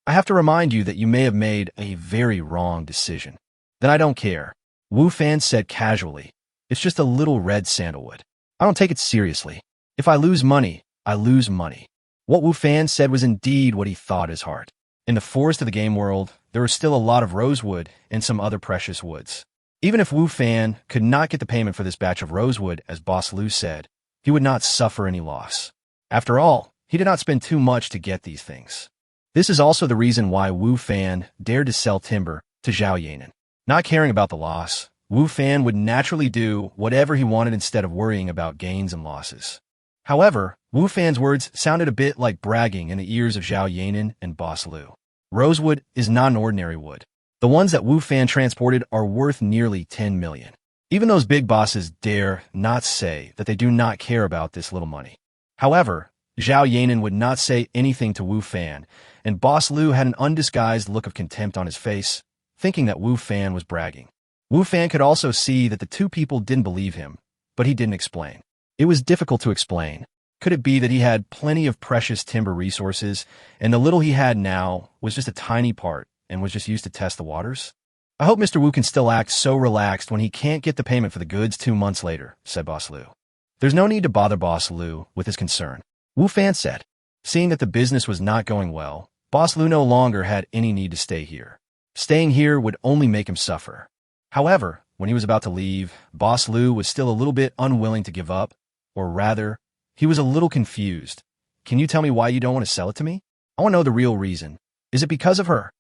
I have to remind you that you may have made a very wrong decision. Then I don't care. Wu Fan said casually, it's just a little red sandalwood. I don't take it seriously. If I lose money, I lose money. What Wu Fan said was indeed what he thought his heart. In the forest of the game world, there was still a lot of rosewood and some other precious woods. Even if Wu Fan could not get the payment for this batch of rosewood, as Boss Lu said, he would not suffer any loss. After all, he did not spend too much to get these things. This is also the reason why Wu Fan dared to sell timber to Zhao Yanan. Not caring about the loss, Wu Fan would naturally do whatever he wanted instead of worrying about gains and losses. However, Wu Fan's words sounded a bit like bragging in the ears of Zhao Yanan and Boss Lu. Rosewood is not an ordinary wood. The ones that Wu Fan transported are worth nearly 10 million. Even those big bosses dare not say that they do not care about this little money. However, Zhao Yanan would not say anything to Wu Fan, and Boss Lu had an undisguised look of contempt on his face, thinking that Wu Fan was bragging. Wu Fan could also see that the two people didn't believe him, but he didn't explain. It was difficult to explain. Could it be that he had plenty of precious timber resources, and the little he had now was just a tiny part and was just used to test the waters? I hope Mr. Wu can still act so relaxed when he can't get the payment for the goods 2 months later, said Boss Lu. There's no need to bother Boss Lu with his concern, Wu Fan said. Seeing that the business was not going well, Boss Lu no longer had any need to stay here. Staying here would only make him suffer. However, when he was about to leave, Boss Lu was still a little bit unwilling to give up, or rather, he was a little confused. Can you tell me why you don't want to sell it to me? I want to know the real reason. Is it because of her?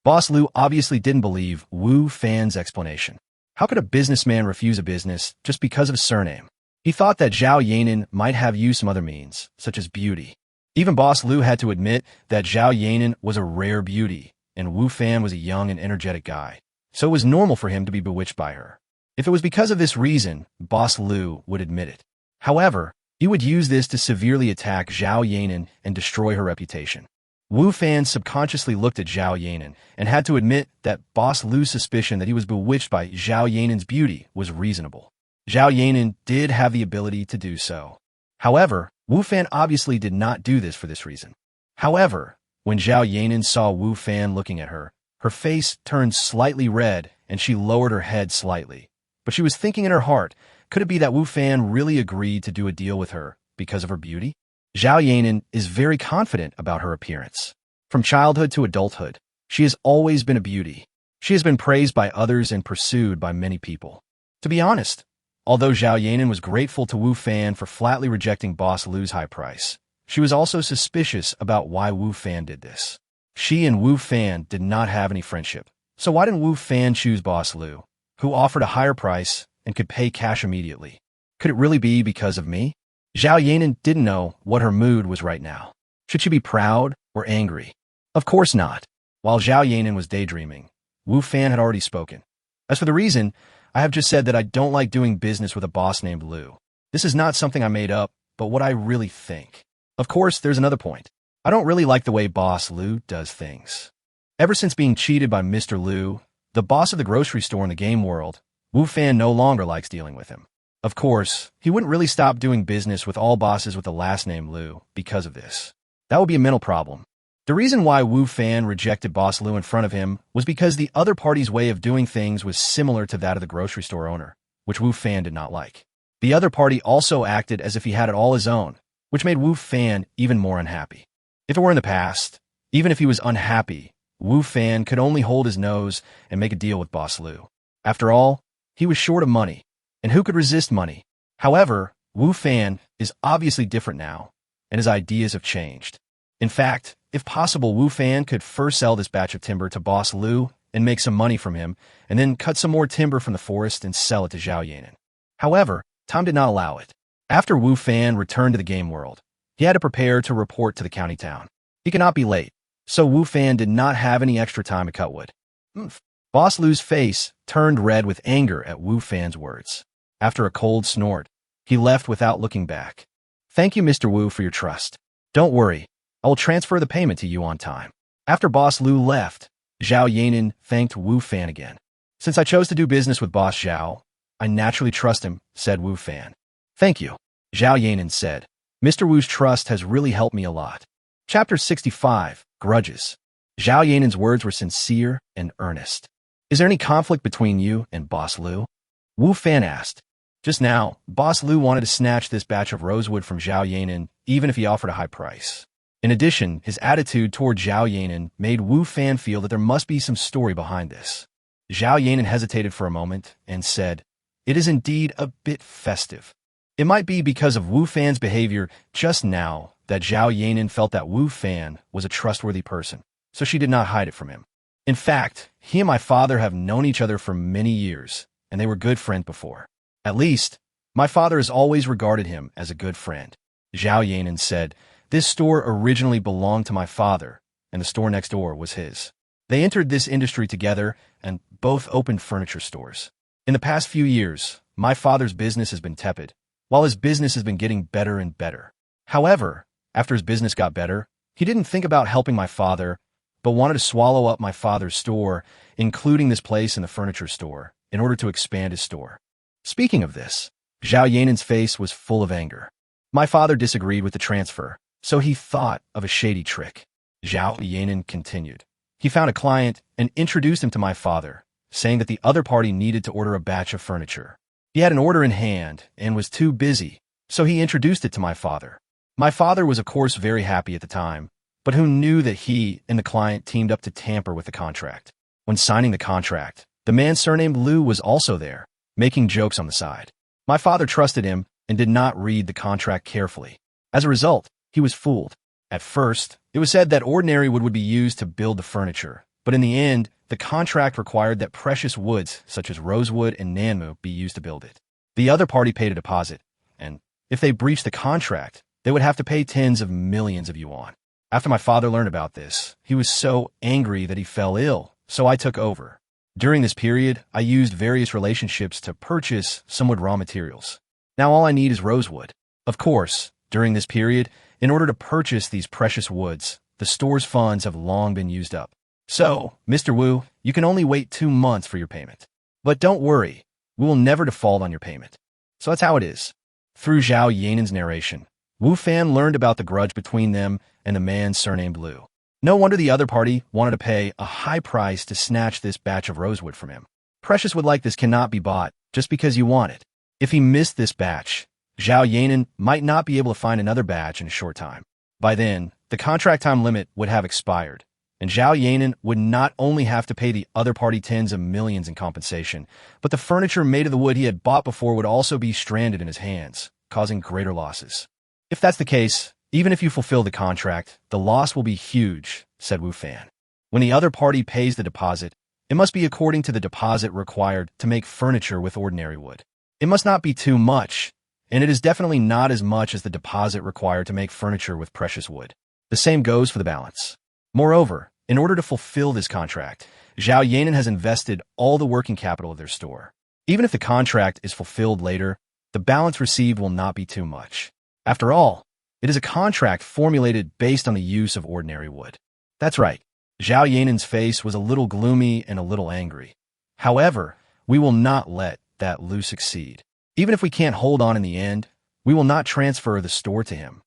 Boss Lu obviously didn't believe Wu Fan's explanation. How could a businessman refuse a business just because of his surname? He thought that Zhao Yanan might have used some other means, such as beauty. Even Boss Lu had to admit that Zhao Yanan was a rare beauty, and Wu Fan was a young and energetic guy, so it was normal for him to be bewitched by her. If it was because of this reason, Boss Lu would admit it. However, he would use this to severely attack Zhao Yanan and destroy her reputation. Wu Fan subconsciously looked at Zhao Yanan and had to admit that Boss Lu's suspicion that he was bewitched by Zhao Yanan's beauty was reasonable. Zhao Yanan did have the ability to do so. However, Wu Fan obviously did not do this for this reason. However, when Zhao Yanan saw Wu Fan looking at her, her face turned slightly red and she lowered her head slightly. But she was thinking in her heart, could it be that Wu Fan really agreed to do a deal with her because of her beauty? Zhao Yanan is very confident about her appearance. From childhood to adulthood, she has always been a beauty. She has been praised by others and pursued by many people. To be honest, although Zhao Yanan was grateful to Wu Fan for flatly rejecting Boss Lu's high price, she was also suspicious about why Wu Fan did this. She and Wu Fan did not have any friendship, so why didn't Wu Fan choose Boss Lu, who offered a higher price and could pay cash immediately? Could it really be because of me? Zhao Yanan didn't know what her mood was right now. Should she be proud or angry? Of course not. While Zhao Yanan was daydreaming, Wu Fan had already spoken. As for the reason, I have just said that I don't like doing business with a boss named Lu. This is not something I made up, but what I really think. Of course, there's another point. I don't really like the way Boss Lu does things. Ever since being cheated by Mr. Lu, the boss of the grocery store in the game world, Wu Fan no longer likes dealing with him. Of course, he wouldn't really stop doing business with all bosses with the last name Lu because of this. That would be a mental problem. The reason why Wu Fan rejected Boss Lu in front of him was because the other party's way of doing things was similar to that of the grocery store owner, which Wu Fan did not like. The other party also acted as if he had it all his own, which made Wu Fan even more unhappy. If it were in the past, even if he was unhappy, Wu Fan could only hold his nose and make a deal with Boss Lu. After all, he was short of money, and who could resist money? However, Wu Fan is obviously different now, and his ideas have changed. In fact, if possible, Wu Fan could first sell this batch of timber to Boss Lu and make some money from him, and then cut some more timber from the forest and sell it to Zhao Yanan. However, time did not allow it. After Wu Fan returned to the game world, he had to prepare to report to the county town. He could not be late, so Wu Fan did not have any extra time to cut wood. Boss Lu's face turned red with anger at Wu Fan's words. After a cold snort, he left without looking back. Thank you, Mr. Wu, for your trust. Don't worry, I will transfer the payment to you on time. After Boss Lu left, Zhao Yanin thanked Wu Fan again. Since I chose to do business with Boss Zhao, I naturally trust him, said Wu Fan. Thank you, Zhao Yanin said. Mr. Wu's trust has really helped me a lot. Chapter 65, Grudges. Zhao Yanin's words were sincere and earnest. Is there any conflict between you and Boss Lu? Wu Fan asked. Just now, Boss Lu wanted to snatch this batch of rosewood from Zhao Yanin, even if he offered a high price. In addition, his attitude toward Zhao Yanin made Wu Fan feel that there must be some story behind this. Zhao Yanin hesitated for a moment and said, It is indeed a bit festive. It might be because of Wu Fan's behavior just now that Zhao Yanin felt that Wu Fan was a trustworthy person, so she did not hide it from him. In fact, he and my father have known each other for many years, and they were good friends before. At least, my father has always regarded him as a good friend. Zhao Yanin said, This store originally belonged to my father, and the store next door was his. They entered this industry together and both opened furniture stores. In the past few years, my father's business has been tepid, while his business has been getting better and better. However, after his business got better, he didn't think about helping my father, but wanted to swallow up my father's store, including this place in the furniture store, in order to expand his store. Speaking of this, Zhao Yanin's face was full of anger. My father disagreed with the transfer, so he thought of a shady trick. Zhao Yanin continued. He found a client and introduced him to my father, saying that the other party needed to order a batch of furniture. He had an order in hand and was too busy, so he introduced it to my father. My father was of course very happy at the time, but who knew that he and the client teamed up to tamper with the contract. When signing the contract, the man surnamed Lu was also there, making jokes on the side. My father trusted him and did not read the contract carefully. As a result, he was fooled. At first, it was said that ordinary wood would be used to build the furniture, but in the end, the contract required that precious woods, such as rosewood and manhwa, be used to build it. The other party paid a deposit, and if they breached the contract, they would have to pay tens of millions of yuan. After my father learned about this, he was so angry that he fell ill, so I took over. During this period, I used various relationships to purchase some wood raw materials. Now all I need is rosewood. Of course, during this period, in order to purchase these precious woods, the store's funds have long been used up. So, Mr. Wu, you can only wait 2 months for your payment. But don't worry, we will never default on your payment. So that's how it is. Through Zhao Yanin's narration, Wu Fan learned about the grudge between them and the man surnamed Lu. No wonder the other party wanted to pay a high price to snatch this batch of rosewood from him. Precious wood like this cannot be bought just because you want it. If he missed this batch, Zhao Yanin might not be able to find another batch in a short time. By then, the contract time limit would have expired, and Zhao Yanin would not only have to pay the other party tens of millions in compensation, but the furniture made of the wood he had bought before would also be stranded in his hands, causing greater losses. If that's the case, even if you fulfill the contract, the loss will be huge, said Wu Fan. When the other party pays the deposit, it must be according to the deposit required to make furniture with ordinary wood. It must not be too much, and it is definitely not as much as the deposit required to make furniture with precious wood. The same goes for the balance. Moreover, in order to fulfill this contract, Zhao Yanin has invested all the working capital of their store. Even if the contract is fulfilled later, the balance received will not be too much. After all, it is a contract formulated based on the use of ordinary wood. That's right. Zhao Yanin's face was a little gloomy and a little angry. However, we will not let that Lu succeed. Even if we can't hold on in the end, we will not transfer the store to him.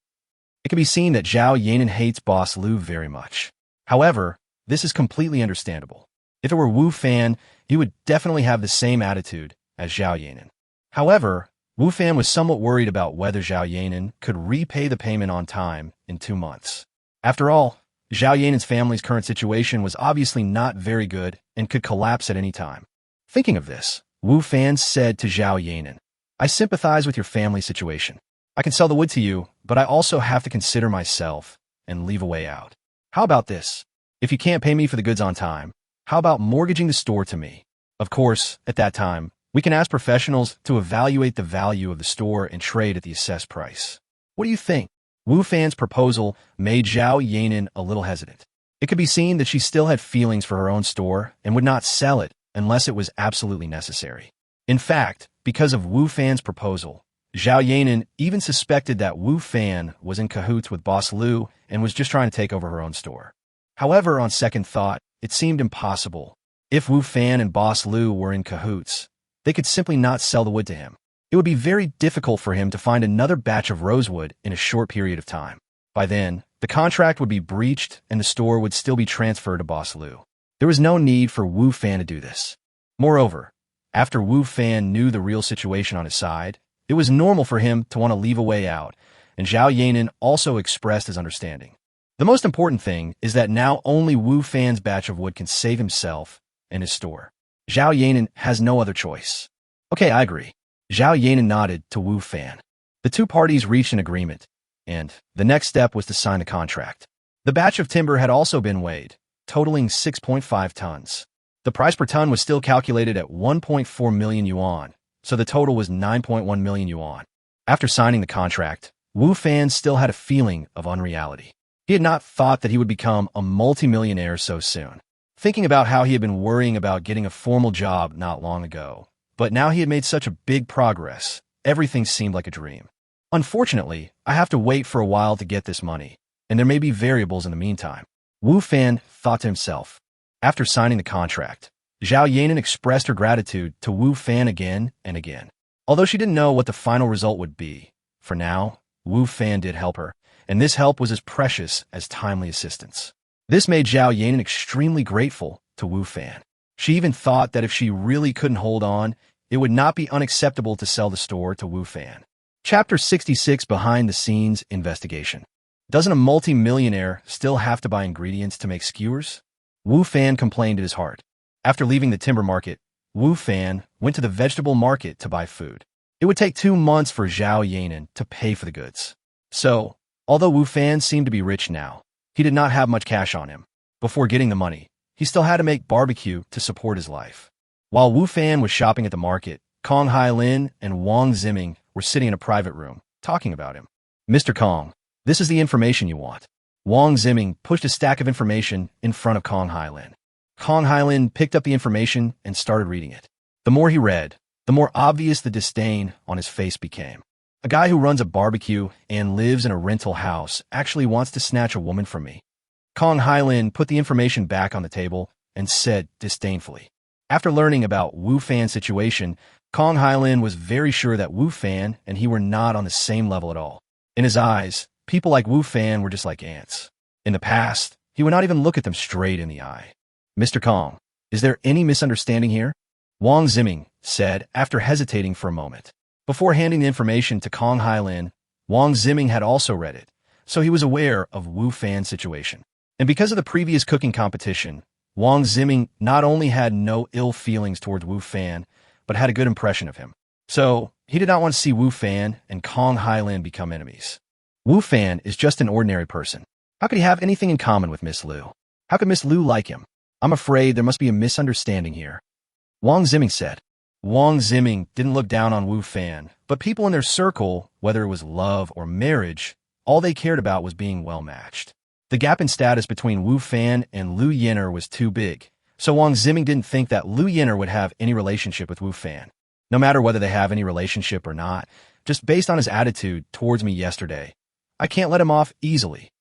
It can be seen that Zhao Yanin hates Boss Lu very much. However, this is completely understandable. If it were Wu Fan, he would definitely have the same attitude as Zhao Yanin. However, Wu Fan was somewhat worried about whether Zhao Yanin could repay the payment on time in 2 months. After all, Zhao Yanin's family's current situation was obviously not very good and could collapse at any time. Thinking of this, Wu Fan said to Zhao Yanin, I sympathize with your family situation. I can sell the wood to you, but I also have to consider myself and leave a way out. How about this? If you can't pay me for the goods on time, how about mortgaging the store to me? Of course, at that time, we can ask professionals to evaluate the value of the store and trade at the assessed price. What do you think? Wu Fan's proposal made Zhao Yanin a little hesitant. It could be seen that she still had feelings for her own store and would not sell it unless it was absolutely necessary. In fact, because of Wu Fan's proposal, Zhao Yanan even suspected that Wu Fan was in cahoots with Boss Lu and was just trying to take over her own store. However, on second thought, it seemed impossible. If Wu Fan and Boss Lu were in cahoots, they could simply not sell the wood to him. It would be very difficult for him to find another batch of rosewood in a short period of time. By then, the contract would be breached and the store would still be transferred to Boss Lu. There was no need for Wu Fan to do this. Moreover, after Wu Fan knew the real situation on his side, it was normal for him to want to leave a way out, and Zhao Yanan also expressed his understanding. The most important thing is that now only Wu Fan's batch of wood can save himself and his store. Zhao Yanan has no other choice. Okay, I agree. Zhao Yanan nodded to Wu Fan. The two parties reached an agreement, and the next step was to sign a contract. The batch of timber had also been weighed, totaling 6.5 tons. The price per ton was still calculated at 1.4 million yuan, so the total was 9.1 million yuan. After signing the contract, Wu Fan still had a feeling of unreality. He had not thought that he would become a multimillionaire so soon. Thinking about how he had been worrying about getting a formal job not long ago, but now he had made such a big progress, everything seemed like a dream. Unfortunately, I have to wait for a while to get this money, and there may be variables in the meantime. Wu Fan thought to himself. After signing the contract, Zhao Yanan expressed her gratitude to Wu Fan again and again. Although she didn't know what the final result would be, for now, Wu Fan did help her, and this help was as precious as timely assistance. This made Zhao Yanan extremely grateful to Wu Fan. She even thought that if she really couldn't hold on, it would not be unacceptable to sell the store to Wu Fan. Chapter 66 Behind the Scenes Investigation. Doesn't a multi-millionaire still have to buy ingredients to make skewers? Wu Fan complained in his heart. After leaving the timber market, Wu Fan went to the vegetable market to buy food. It would take 2 months for Zhao Yanan to pay for the goods. So, although Wu Fan seemed to be rich now, he did not have much cash on him. Before getting the money, he still had to make barbecue to support his life. While Wu Fan was shopping at the market, Kong Hailin and Wang Ziming were sitting in a private room, talking about him. Mr. Kong, this is the information you want. Wang Ziming pushed a stack of information in front of Kong Hailin. Kong Hailin picked up the information and started reading it. The more he read, the more obvious the disdain on his face became. A guy who runs a barbecue and lives in a rental house actually wants to snatch a woman from me. Kong Hailin put the information back on the table and said disdainfully. After learning about Wu Fan's situation, Kong Hailin was very sure that Wu Fan and he were not on the same level at all. In his eyes, people like Wu Fan were just like ants. In the past, he would not even look at them straight in the eye. Mr. Kong, is there any misunderstanding here? Wang Ziming said after hesitating for a moment. Before handing the information to Kong Hailin, Wang Ziming had also read it, so he was aware of Wu Fan's situation. And because of the previous cooking competition, Wang Ziming not only had no ill feelings towards Wu Fan, but had a good impression of him. So, he did not want to see Wu Fan and Kong Hailin become enemies. Wu Fan is just an ordinary person. How could he have anything in common with Miss Lu? How could Miss Lu like him? I'm afraid there must be a misunderstanding here. Wang Ziming said. Wang Ziming didn't look down on Wu Fan, but people in their circle, whether it was love or marriage, all they cared about was being well matched. The gap in status between Wu Fan and Lu Yin'er was too big, so Wang Ziming didn't think that Lu Yin'er would have any relationship with Wu Fan. No matter whether they have any relationship or not, just based on his attitude towards me yesterday, I can't let him off easily.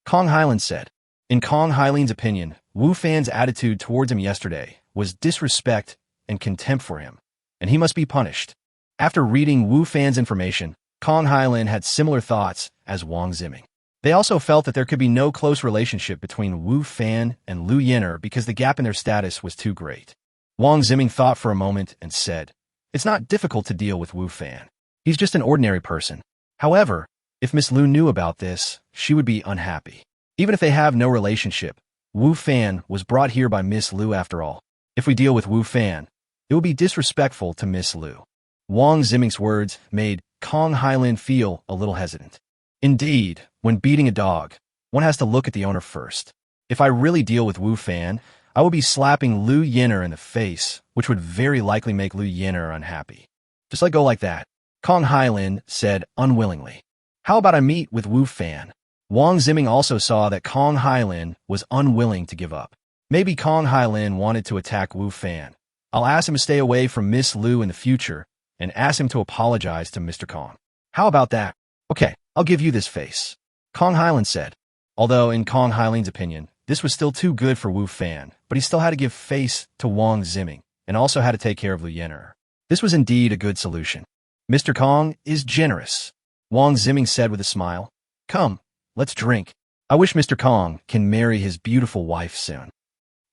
Kong Hailin said. In Kong Hailin's opinion, Wu Fan's attitude towards him yesterday was disrespect and contempt for him, and he must be punished. After reading Wu Fan's information, Kong Hailin had similar thoughts as Wang Ziming. They also felt that there could be no close relationship between Wu Fan and Lu Yin'er because the gap in their status was too great. Wang Ziming thought for a moment and said, "It's not difficult to deal with Wu Fan. He's just an ordinary person. However, if Miss Lu knew about this, she would be unhappy. Even if they have no relationship, Wu Fan was brought here by Miss Lu after all. If we deal with Wu Fan, it would be disrespectful to Miss Lu." Wang Ziming's words made Kong Hailin feel a little hesitant. Indeed, when beating a dog, one has to look at the owner first. If I really deal with Wu Fan, I will be slapping Lu Yin'er in the face, which would very likely make Lu Yin'er unhappy. Just let go like that, Kong Hailin said unwillingly. How about I meet with Wu Fan? Wang Ziming also saw that Kong Hailin was unwilling to give up. Maybe Kong Hailin wanted to attack Wu Fan. I'll ask him to stay away from Miss Liu in the future and ask him to apologize to Mr. Kong. How about that? Okay, I'll give you this face, Kong Hailin said. Although, in Kong Hailin's opinion, this was still too good for Wu Fan, but he still had to give face to Wang Ziming and also had to take care of Liu Yener. This was indeed a good solution. Mr. Kong is generous, Wang Ziming said with a smile. Come, let's drink. I wish Mr. Kong can marry his beautiful wife soon.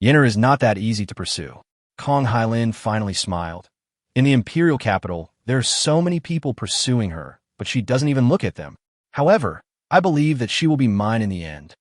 Yener is not that easy to pursue. Kong Hailin finally smiled. In the imperial capital, there are so many people pursuing her, but she doesn't even look at them. However, I believe that she will be mine in the end.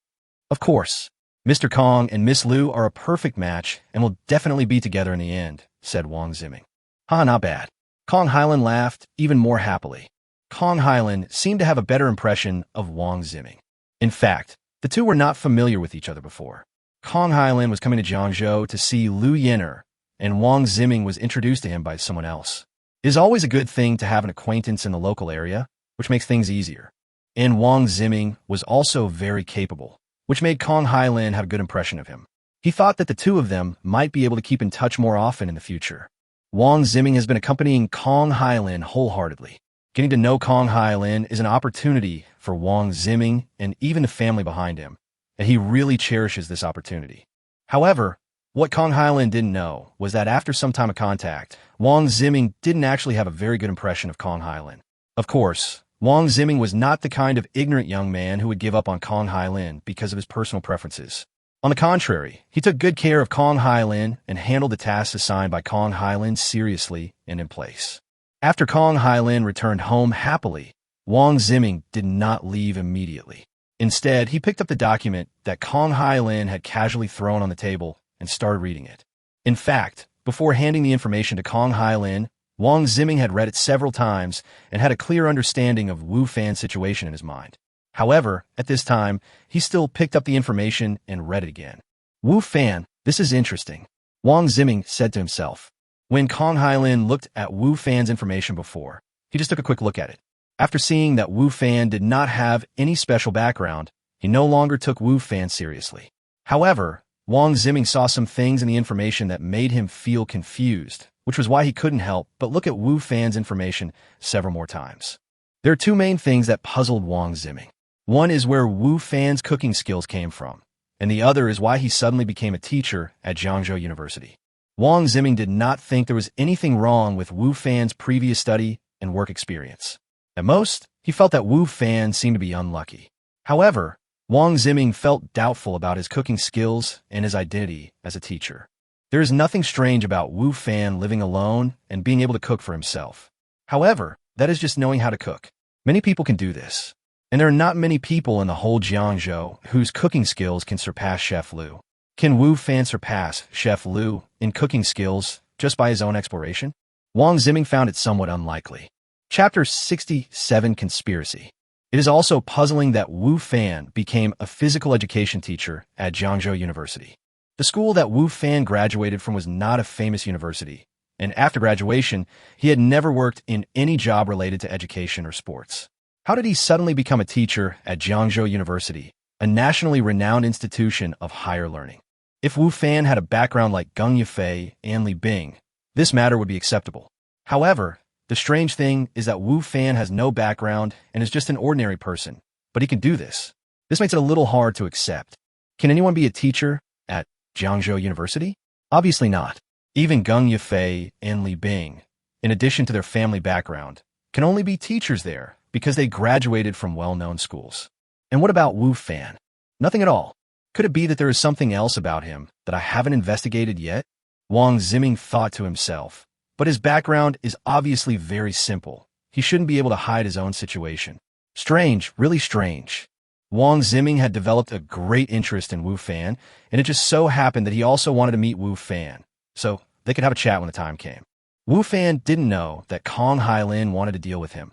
Of course, Mr. Kong and Miss Liu are a perfect match and will definitely be together in the end, said Wang Ziming. Not bad. Kong Hailin laughed even more happily. Kong Hailin seemed to have a better impression of Wang Ziming. In fact, the two were not familiar with each other before. Kong Hailin was coming to Jiangzhou to see Liu Yener, and Wang Ziming was introduced to him by someone else. It is always a good thing to have an acquaintance in the local area, which makes things easier. And Wang Ziming was also very capable, which made Kong Hailin have a good impression of him. He thought that the two of them might be able to keep in touch more often in the future. Wang Ziming has been accompanying Kong Hailin wholeheartedly. Getting to know Kong Hailin is an opportunity for Wang Ziming and even the family behind him, and he really cherishes this opportunity. However, what Kong Hailin didn't know was that after some time of contact, Wang Ziming didn't actually have a very good impression of Kong Hailin. Of course, Wang Ziming was not the kind of ignorant young man who would give up on Kong Hailin because of his personal preferences. On the contrary, he took good care of Kong Hailin and handled the tasks assigned by Kong Hailin seriously and in place. After Kong Hailin returned home happily, Wang Ziming did not leave immediately. Instead, he picked up the document that Kong Hailin had casually thrown on the table and started reading it. In fact, before handing the information to Kong Hailin, Wang Ziming had read it several times and had a clear understanding of Wu Fan's situation in his mind. However, at this time, he still picked up the information and read it again. Wu Fan, this is interesting, Wang Ziming said to himself. When Kong Hailin looked at Wu Fan's information before, he just took a quick look at it. After seeing that Wu Fan did not have any special background, he no longer took Wu Fan seriously. However, Wang Ziming saw some things in the information that made him feel confused, which was why he couldn't help but look at Wu Fan's information several more times. There are two main things that puzzled Wang Ziming. One is where Wu Fan's cooking skills came from, and the other is why he suddenly became a teacher at Jiangzhou University. Wang Ziming did not think there was anything wrong with Wu Fan's previous study and work experience. At most, he felt that Wu Fan seemed to be unlucky. However, Wang Ziming felt doubtful about his cooking skills and his identity as a teacher. There is nothing strange about Wu Fan living alone and being able to cook for himself. However, that is just knowing how to cook. Many people can do this, and there are not many people in the whole Jiangzhou whose cooking skills can surpass Chef Liu. Can Wu Fan surpass Chef Liu in cooking skills just by his own exploration? Wang Ziming found it somewhat unlikely. Chapter 67 Conspiracy. It is also puzzling that Wu Fan became a physical education teacher at Jiangzhou University. The school that Wu Fan graduated from was not a famous university, and after graduation, he had never worked in any job related to education or sports. How did he suddenly become a teacher at Jiangzhou University, a nationally renowned institution of higher learning? If Wu Fan had a background like Geng Yifei and Li Bing, this matter would be acceptable. However, the strange thing is that Wu Fan has no background and is just an ordinary person, but he can do this. This makes it a little hard to accept. Can anyone be a teacher at Jiangzhou University? Obviously not. Even Geng Yifei and Li Bing, in addition to their family background, can only be teachers there because they graduated from well-known schools. And what about Wu Fan? Nothing at all. Could it be that there is something else about him that I haven't investigated yet? Wang Ziming thought to himself. But his background is obviously very simple. He shouldn't be able to hide his own situation. Strange, really strange. Wang Ziming had developed a great interest in Wu Fan, and it just so happened that he also wanted to meet Wu Fan, so they could have a chat when the time came. Wu Fan didn't know that Kong Hailin wanted to deal with him,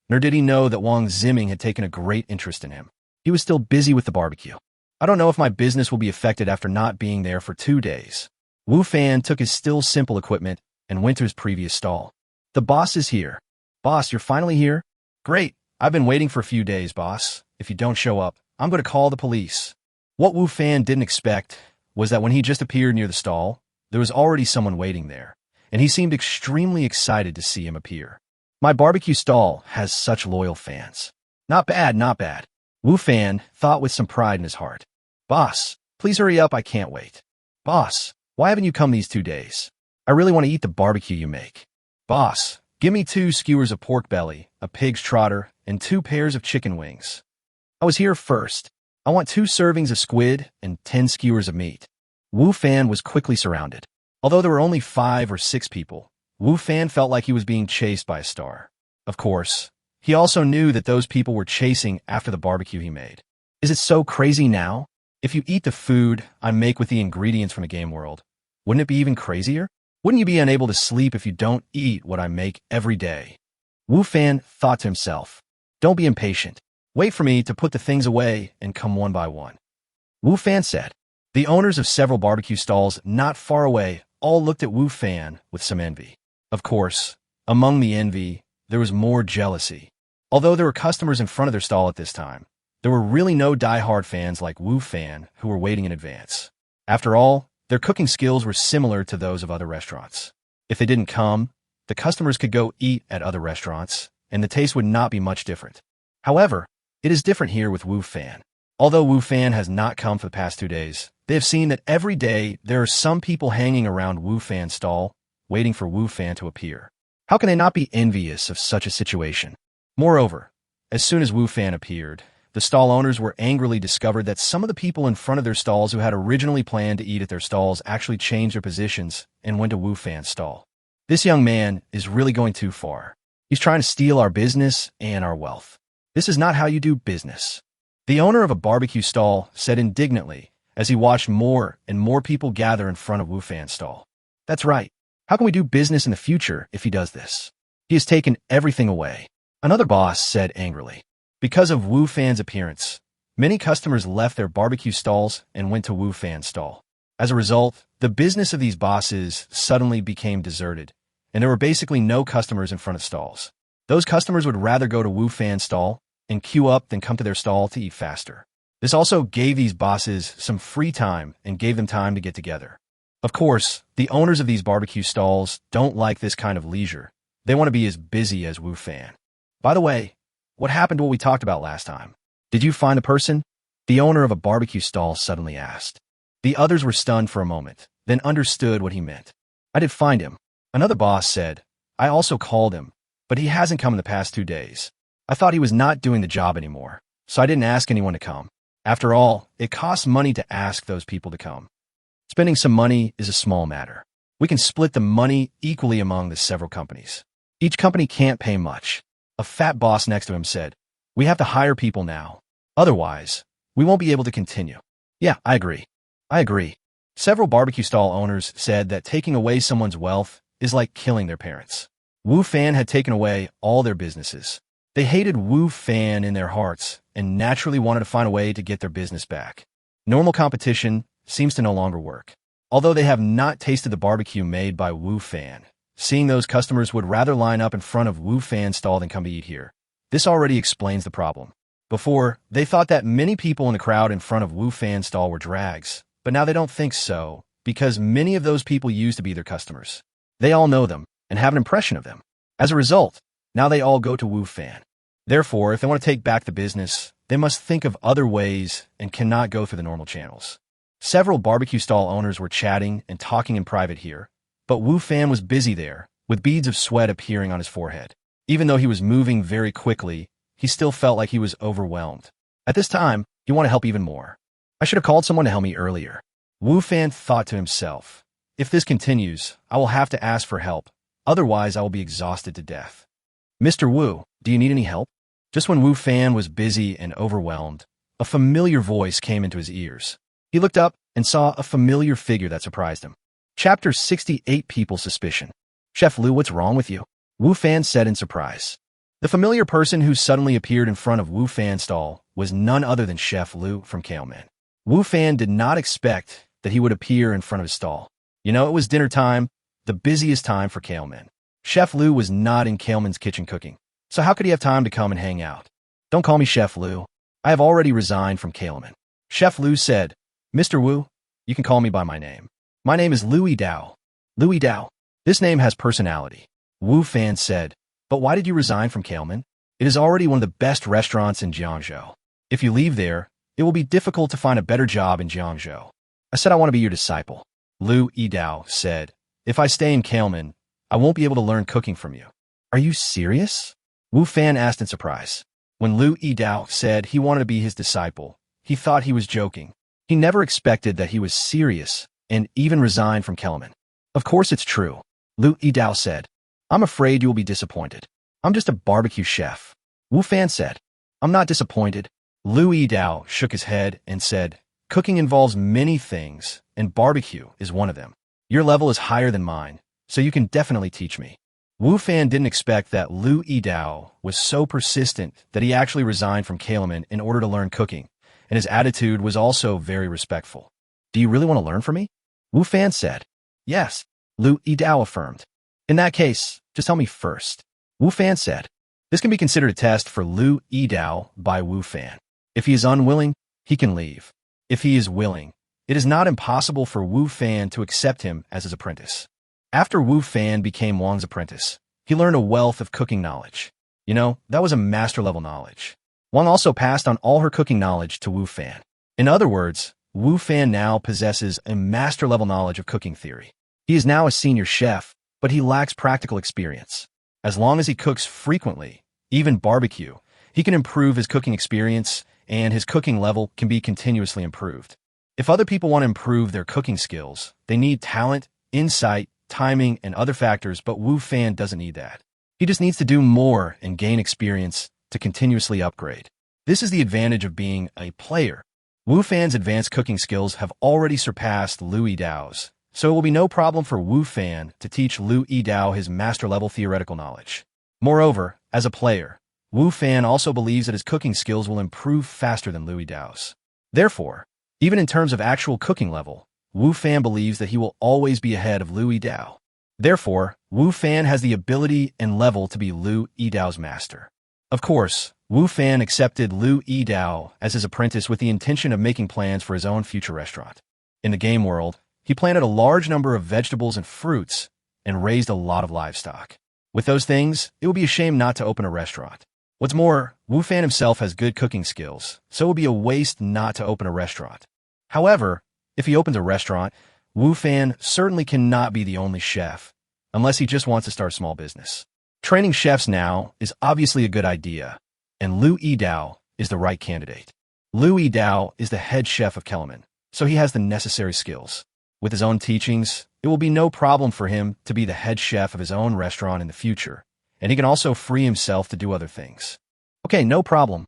nor did he know that Wang Ziming had taken a great interest in him. He was still busy with the barbecue. I don't know if my business will be affected after not being there for 2 days. Wu Fan took his still simple equipment and went to his previous stall. The boss is here. Boss, you're finally here? Great. I've been waiting for a few days, boss. If you don't show up, I'm going to call the police. What Wu Fan didn't expect was that when he just appeared near the stall, there was already someone waiting there, and he seemed extremely excited to see him appear. My barbecue stall has such loyal fans. Not bad, not bad. Wu Fan thought with some pride in his heart. Boss, please hurry up, I can't wait. Boss, why haven't you come these 2 days? I really want to eat the barbecue you make. Boss, give me 2 skewers of pork belly, a pig's trotter, and 2 pairs of chicken wings. I was here first. I want 2 servings of squid and 10 skewers of meat. Wu Fan was quickly surrounded. Although there were only 5 or 6 people, Wu Fan felt like he was being chased by a star. Of course, he also knew that those people were chasing after the barbecue he made. Is it so crazy now? If you eat the food I make with the ingredients from the game world, wouldn't it be even crazier? Wouldn't you be unable to sleep if you don't eat what I make every day? Wu Fan thought to himself, don't be impatient. Wait for me to put the things away and come one by one. Wu Fan said. The owners of several barbecue stalls not far away all looked at Wu Fan with some envy. Of course, among the envy, there was more jealousy. Although there were customers in front of their stall at this time, there were really no die-hard fans like Wu Fan who were waiting in advance. After all, their cooking skills were similar to those of other restaurants. If they didn't come, the customers could go eat at other restaurants, and the taste would not be much different. However, it is different here with Wu Fan. Although Wu Fan has not come for the past 2 days, they have seen that every day there are some people hanging around Wu Fan's stall, waiting for Wu Fan to appear. How can they not be envious of such a situation? Moreover, as soon as Wu Fan appeared, the stall owners were angrily discovered that some of the people in front of their stalls who had originally planned to eat at their stalls actually changed their positions and went to Wu Fan's stall. This young man is really going too far. He's trying to steal our business and our wealth. This is not how you do business. The owner of a barbecue stall said indignantly as he watched more and more people gather in front of Wu Fan's stall. That's right. How can we do business in the future if he does this? He has taken everything away. Another boss said angrily. Because of Wu Fan's appearance, many customers left their barbecue stalls and went to Wu Fan's stall. As a result, the business of these bosses suddenly became deserted, and there were basically no customers in front of stalls. Those customers would rather go to Wu Fan's stall and queue up than come to their stall to eat faster. This also gave these bosses some free time and gave them time to get together. Of course, the owners of these barbecue stalls don't like this kind of leisure. They want to be as busy as Wu Fan. By the way, what happened to what we talked about last time? Did you find the person? The owner of a barbecue stall suddenly asked. The others were stunned for a moment, then understood what he meant. I did find him. Another boss said. I also called him, but he hasn't come in the past 2 days. I thought he was not doing the job anymore, so I didn't ask anyone to come. After all, it costs money to ask those people to come. Spending some money is a small matter. We can split the money equally among the several companies. Each company can't pay much. A fat boss next to him said, we have to hire people now. Otherwise, we won't be able to continue. Yeah, I agree. I agree. Several barbecue stall owners said that taking away someone's wealth is like killing their parents. Wu Fan had taken away all their businesses. They hated Wu Fan in their hearts and naturally wanted to find a way to get their business back. Normal competition seems to no longer work. Although they have not tasted the barbecue made by Wu Fan, seeing those customers would rather line up in front of Wu Fan's stall than come to eat here. This already explains the problem. Before, they thought that many people in the crowd in front of Wu Fan's stall were drags, but now they don't think so, because many of those people used to be their customers. They all know them and have an impression of them. As a result, now they all go to Wu Fan. Therefore, if they want to take back the business, they must think of other ways and cannot go through the normal channels. Several barbecue stall owners were chatting and talking in private here, but Wu Fan was busy there, with beads of sweat appearing on his forehead. Even though he was moving very quickly, he still felt like he was overwhelmed. At this time, he wanted to help even more. I should have called someone to help me earlier. Wu Fan thought to himself, if this continues, I will have to ask for help. Otherwise, I will be exhausted to death. Mr. Wu, do you need any help? Just when Wu Fan was busy and overwhelmed, a familiar voice came into his ears. He looked up and saw a familiar figure that surprised him. Chapter 68 People's Suspicion. Chef Lu, what's wrong with you? Wu Fan said in surprise. The familiar person who suddenly appeared in front of Wu Fan's stall was none other than Chef Lu from Kaleman. Wu Fan did not expect that he would appear in front of his stall. You know, it was dinner time, the busiest time for Kaleman. Chef Lu was not in Kaleman's kitchen cooking, so how could he have time to come and hang out? Don't call me Chef Lu. I have already resigned from Kalaman. Chef Lu said, Mr. Wu, you can call me by my name. My name is Louis Dao. Louis Dao. This name has personality. Wu Fan said, but why did you resign from Kalaman? It is already one of the best restaurants in Jiangzhou. If you leave there, it will be difficult to find a better job in Jiangzhou. I said I want to be your disciple. Lu Yidao said, if I stay in Kalaman, I won't be able to learn cooking from you. Are you serious? Wu Fan asked in surprise. When Lu Yidao said he wanted to be his disciple, he thought he was joking. He never expected that he was serious and even resigned from Kalaman. Of course it's true. Lu Yidao said, I'm afraid you will be disappointed. I'm just a barbecue chef. Wu Fan said, I'm not disappointed. Lu Yidao shook his head and said, cooking involves many things, and barbecue is one of them. Your level is higher than mine, so you can definitely teach me. Wu Fan didn't expect that Lu Yidao was so persistent that he actually resigned from Kalaman in order to learn cooking, and his attitude was also very respectful. Do you really want to learn from me? Wu Fan said. Yes, Lu Yidao affirmed. In that case, just tell me first. Wu Fan said. This can be considered a test for Lu Yidao by Wu Fan. If he is unwilling, he can leave. If he is willing, it is not impossible for Wu Fan to accept him as his apprentice. After Wu Fan became Wang's apprentice, he learned a wealth of cooking knowledge. You know, that was a master-level knowledge. Wang also passed on all her cooking knowledge to Wu Fan. In other words, Wu Fan now possesses a master-level knowledge of cooking theory. He is now a senior chef, but he lacks practical experience. As long as he cooks frequently, even barbecue, he can improve his cooking experience, and his cooking level can be continuously improved. If other people want to improve their cooking skills, they need talent, insight, timing, and other factors, but Wu Fan doesn't need that. He just needs to do more and gain experience to continuously upgrade. This is the advantage of being a player. Wu Fan's advanced cooking skills have already surpassed Lu Yidao's, so it will be no problem for Wu Fan to teach Lu Yidao his master-level theoretical knowledge. Moreover, as a player, Wu Fan also believes that his cooking skills will improve faster than Lu Yidao's. Therefore, even in terms of actual cooking level, Wu Fan believes that he will always be ahead of Lu Yidao. Therefore, Wu Fan has the ability and level to be Lu Yidao's master. Of course, Wu Fan accepted Lu Yidao as his apprentice with the intention of making plans for his own future restaurant. In the game world, he planted a large number of vegetables and fruits and raised a lot of livestock. With those things, it would be a shame not to open a restaurant. What's more, Wu Fan himself has good cooking skills, so it would be a waste not to open a restaurant. However, if he opens a restaurant, Wu Fan certainly cannot be the only chef, unless he just wants to start a small business. Training chefs now is obviously a good idea, and Lu Yidao is the right candidate. Lu Yidao is the head chef of Kalaman, so he has the necessary skills. With his own teachings, it will be no problem for him to be the head chef of his own restaurant in the future, and he can also free himself to do other things. Okay, no problem.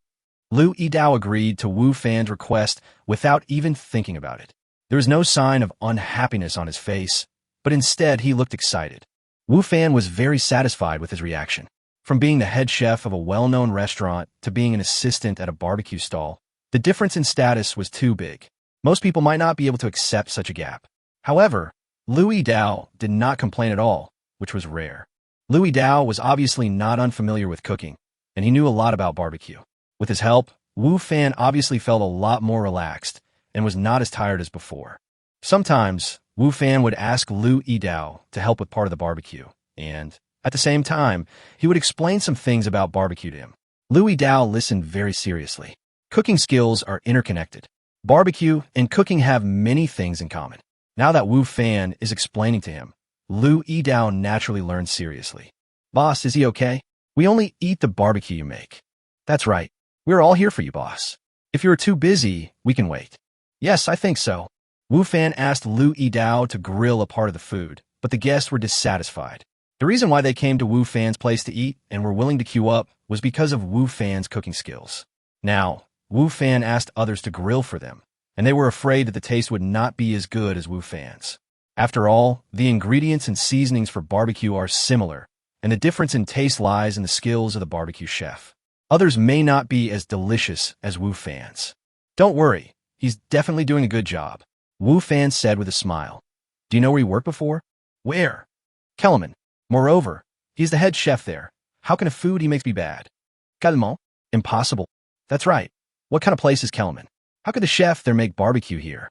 Lu Yidao agreed to Wu Fan's request without even thinking about it. There was no sign of unhappiness on his face, but instead he looked excited. Wu Fan was very satisfied with his reaction. From being the head chef of a well-known restaurant to being an assistant at a barbecue stall, the difference in status was too big. Most people might not be able to accept such a gap. However, Lu Yidao did not complain at all, which was rare. Lu Yidao was obviously not unfamiliar with cooking, and he knew a lot about barbecue. With his help, Wu Fan obviously felt a lot more relaxed and was not as tired as before. Sometimes, Wu Fan would ask Lu Yidao to help with part of the barbecue, and, at the same time, he would explain some things about barbecue to him. Lu Yidao listened very seriously. Cooking skills are interconnected. Barbecue and cooking have many things in common. Now that Wu Fan is explaining to him, Lu Yidao naturally learned seriously. Boss, is he okay? We only eat the barbecue you make. That's right. We're all here for you, boss. If you're too busy, we can wait. Yes, I think so. Wu Fan asked Lu Yidao to grill a part of the food, but the guests were dissatisfied. The reason why they came to Wu Fan's place to eat and were willing to queue up was because of Wu Fan's cooking skills. Now, Wu Fan asked others to grill for them, and they were afraid that the taste would not be as good as Wu Fan's. After all, the ingredients and seasonings for barbecue are similar, and the difference in taste lies in the skills of the barbecue chef. Others may not be as delicious as Wu Fan's. Don't worry, he's definitely doing a good job, Wu Fan said with a smile. Do you know where he worked before? Where? Kalaman. Moreover, he's the head chef there. How can a food he makes be bad? Calmant? Impossible. That's right. What kind of place is Kelman? How could the chef there make barbecue here?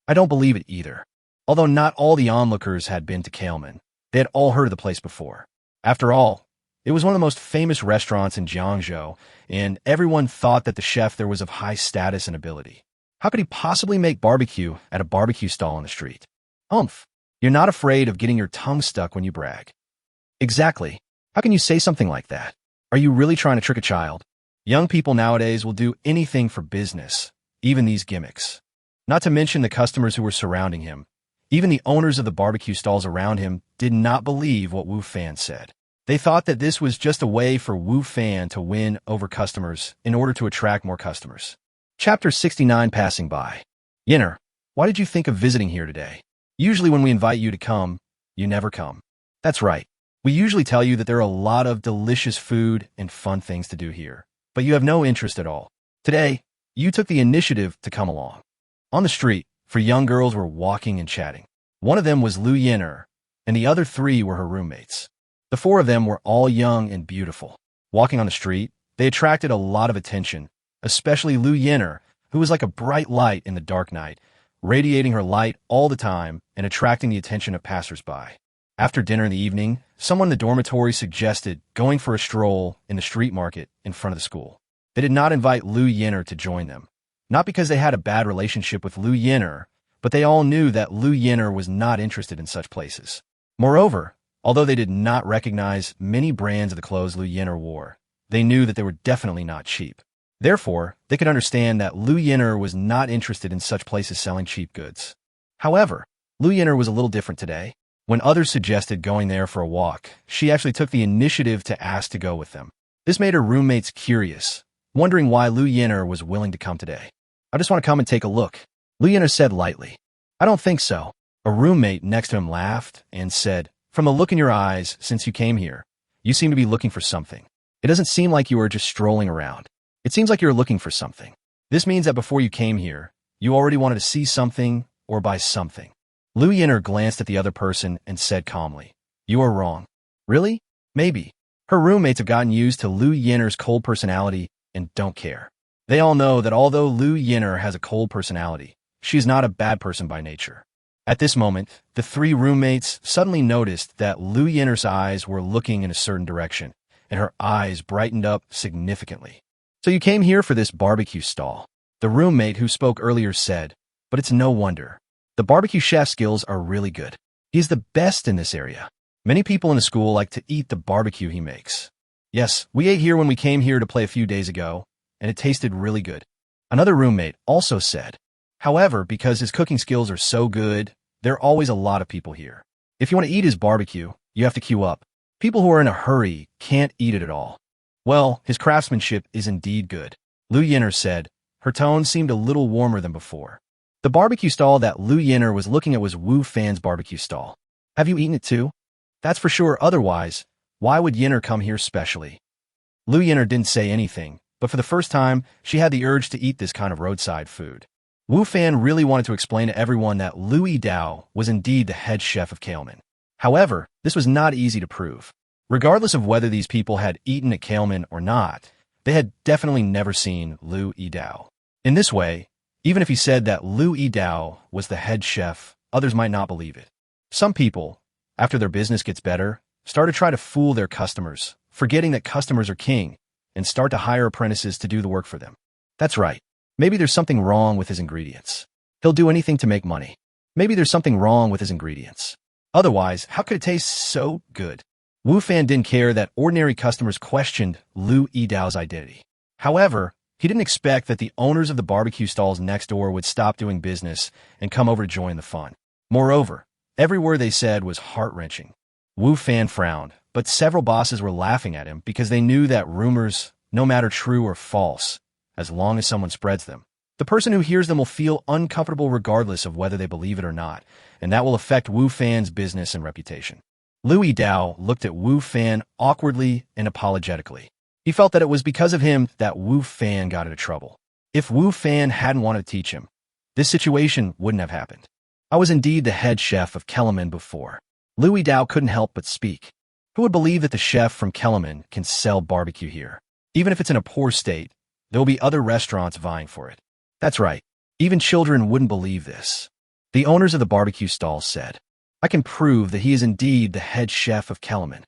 I don't believe it either. Although not all the onlookers had been to Kelman, they had all heard of the place before. After all, it was one of the most famous restaurants in Jiangzhou, and everyone thought that the chef there was of high status and ability. How could he possibly make barbecue at a barbecue stall on the street? Humph! You're not afraid of getting your tongue stuck when you brag. Exactly. How can you say something like that? Are you really trying to trick a child? Young people nowadays will do anything for business, even these gimmicks. Not to mention the customers who were surrounding him. Even the owners of the barbecue stalls around him did not believe what Wu Fan said. They thought that this was just a way for Wu Fan to win over customers in order to attract more customers. Chapter 69 Passing By. Yinner, why did you think of visiting here today? Usually when we invite you to come, you never come. That's right. We usually tell you that there are a lot of delicious food and fun things to do here, but you have no interest at all. Today, you took the initiative to come along. On the street, four young girls were walking and chatting. One of them was Lu Yinner, and the other three were her roommates. The four of them were all young and beautiful. Walking on the street, they attracted a lot of attention, especially Lu Yinner, who was like a bright light in the dark night, radiating her light all the time and attracting the attention of passersby. After dinner in the evening, someone in the dormitory suggested going for a stroll in the street market in front of the school. They did not invite Lu Yinner to join them. Not because they had a bad relationship with Lu Yinner, but they all knew that Lu Yinner was not interested in such places. Moreover, although they did not recognize many brands of the clothes Lu Yinner wore, they knew that they were definitely not cheap. Therefore, they could understand that Lu Yinner was not interested in such places selling cheap goods. However, Lu Yinner was a little different today. When others suggested going there for a walk, she actually took the initiative to ask to go with them. This made her roommates curious, wondering why Lu Yinner was willing to come today. I just want to come and take a look, Lu Yinner said lightly. I don't think so. A roommate next to him laughed and said, from the look in your eyes since you came here, you seem to be looking for something. It doesn't seem like you were just strolling around. It seems like you're looking for something. This means that before you came here, you already wanted to see something or buy something. Lu Yinner glanced at the other person and said calmly, you are wrong. Really? Maybe. Her roommates have gotten used to Lu Yinner's cold personality and don't care. They all know that although Lu Yinner has a cold personality, she is not a bad person by nature. At this moment, the three roommates suddenly noticed that Lu Yinner's eyes were looking in a certain direction, and her eyes brightened up significantly. So you came here for this barbecue stall, the roommate who spoke earlier said, but it's no wonder. The barbecue chef skills are really good. He's the best in this area. Many people in the school like to eat the barbecue he makes. Yes, we ate here when we came here to play a few days ago, and it tasted really good. Another roommate also said, however, because his cooking skills are so good, there are always a lot of people here. If you want to eat his barbecue, you have to queue up. People who are in a hurry can't eat it at all. Well, his craftsmanship is indeed good, Lu Yinner said. Her tone seemed a little warmer than before. The barbecue stall that Lu Yinner was looking at was Wu Fan's barbecue stall. Have you eaten it too? That's for sure, otherwise, why would Yinner come here specially? Lu Yinner didn't say anything, but for the first time, she had the urge to eat this kind of roadside food. Wu Fan really wanted to explain to everyone that Lu Yidao was indeed the head chef of Kelman. However, this was not easy to prove. Regardless of whether these people had eaten at Kelman or not, they had definitely never seen Lu Yidao. In this way, even if he said that Lu Yidao was the head chef, others might not believe it. Some people, after their business gets better, start to try to fool their customers, forgetting that customers are king, and start to hire apprentices to do the work for them. That's right. Maybe there's something wrong with his ingredients. He'll do anything to make money. Maybe there's something wrong with his ingredients. Otherwise, how could it taste so good? Wu Fan didn't care that ordinary customers questioned Lu Yidao's identity. However, he didn't expect that the owners of the barbecue stalls next door would stop doing business and come over to join the fun. Moreover, every word they said was heart-wrenching. Wu Fan frowned, but several bosses were laughing at him because they knew that rumors, no matter true or false, as long as someone spreads them, the person who hears them will feel uncomfortable regardless of whether they believe it or not, and that will affect Wu Fan's business and reputation. Lu Yidao looked at Wu Fan awkwardly and apologetically. He felt that it was because of him that Wu Fan got into trouble. If Wu Fan hadn't wanted to teach him, this situation wouldn't have happened. I was indeed the head chef of Kelman before. Lu Yidao couldn't help but speak. Who would believe that the chef from Kelman can sell barbecue here? Even if it's in a poor state, There will be other restaurants vying for it. That's right. Even children wouldn't believe this. The owners of the barbecue stalls said, I can prove that he is indeed the head chef of Kellerman.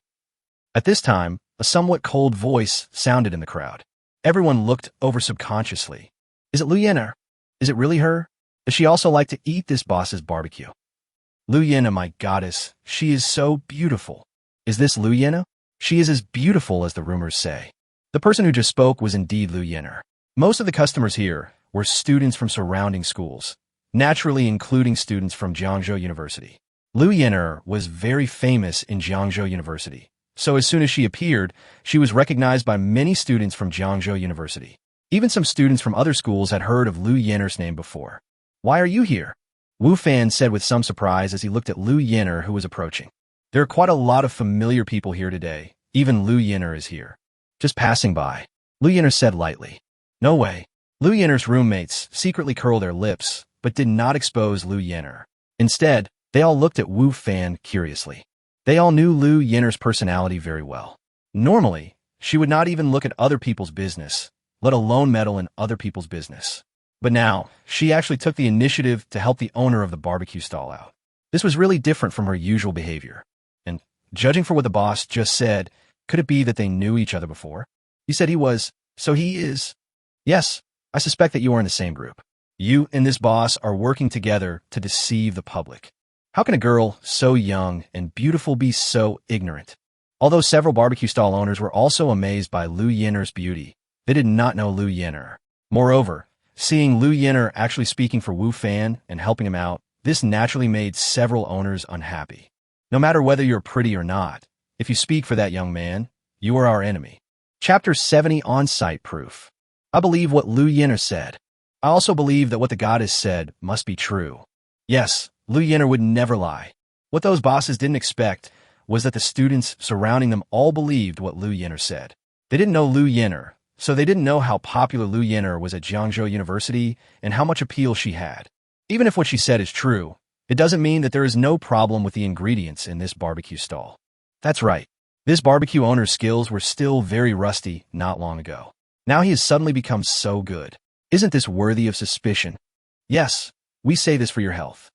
At this time, a somewhat cold voice sounded in the crowd. Everyone looked over subconsciously. Is it Lu Yenner? Is it really her? Does she also like to eat this boss's barbecue? Lu Yenner, my goddess, she is so beautiful. Is this Lu Yenner? She is as beautiful as the rumors say. The person who just spoke was indeed Lu Yenner. Most of the customers here were students from surrounding schools, naturally including students from Jiangzhou University. Lu Yenner was very famous in Jiangzhou University, so as soon as she appeared, she was recognized by many students from Jiangzhou University. Even some students from other schools had heard of Lu Yenner's name before. Why are you here? Wu Fan said with some surprise as he looked at Lu Yenner, who was approaching. There are quite a lot of familiar people here today. Even Lu Yenner is here. Just passing by. Lu Yenner said lightly. No way. Lu Yenner's roommates secretly curled their lips, but did not expose Lu Yenner. Instead, they all looked at Wu Fan curiously. They all knew Lu Yenner's personality very well. Normally, she would not even look at other people's business, let alone meddle in other people's business. But now, she actually took the initiative to help the owner of the barbecue stall out. This was really different from her usual behavior. And, judging for what the boss just said, could it be that they knew each other before? You said he was, so he is. Yes, I suspect that you are in the same group. You and this boss are working together to deceive the public. How can a girl so young and beautiful be so ignorant? Although several barbecue stall owners were also amazed by Lu Yenner's beauty, they did not know Lu Yenner. Moreover, seeing Lu Yenner actually speaking for Wu Fan and helping him out, this naturally made several owners unhappy. No matter whether you're pretty or not, if you speak for that young man, you are our enemy. Chapter 70 On-Site Proof. I believe what Lu Yenner said. I also believe that what the goddess said must be true. Yes, Lu Yenner would never lie. What those bosses didn't expect was that the students surrounding them all believed what Lu Yenner said. They didn't know Lu Yenner, so they didn't know how popular Lu Yenner was at Jiangzhou University and how much appeal she had. Even if what she said is true, it doesn't mean that there is no problem with the ingredients in this barbecue stall. That's right. This barbecue owner's skills were still very rusty not long ago. Now he has suddenly become so good. Isn't this worthy of suspicion? Yes, we say this for your health.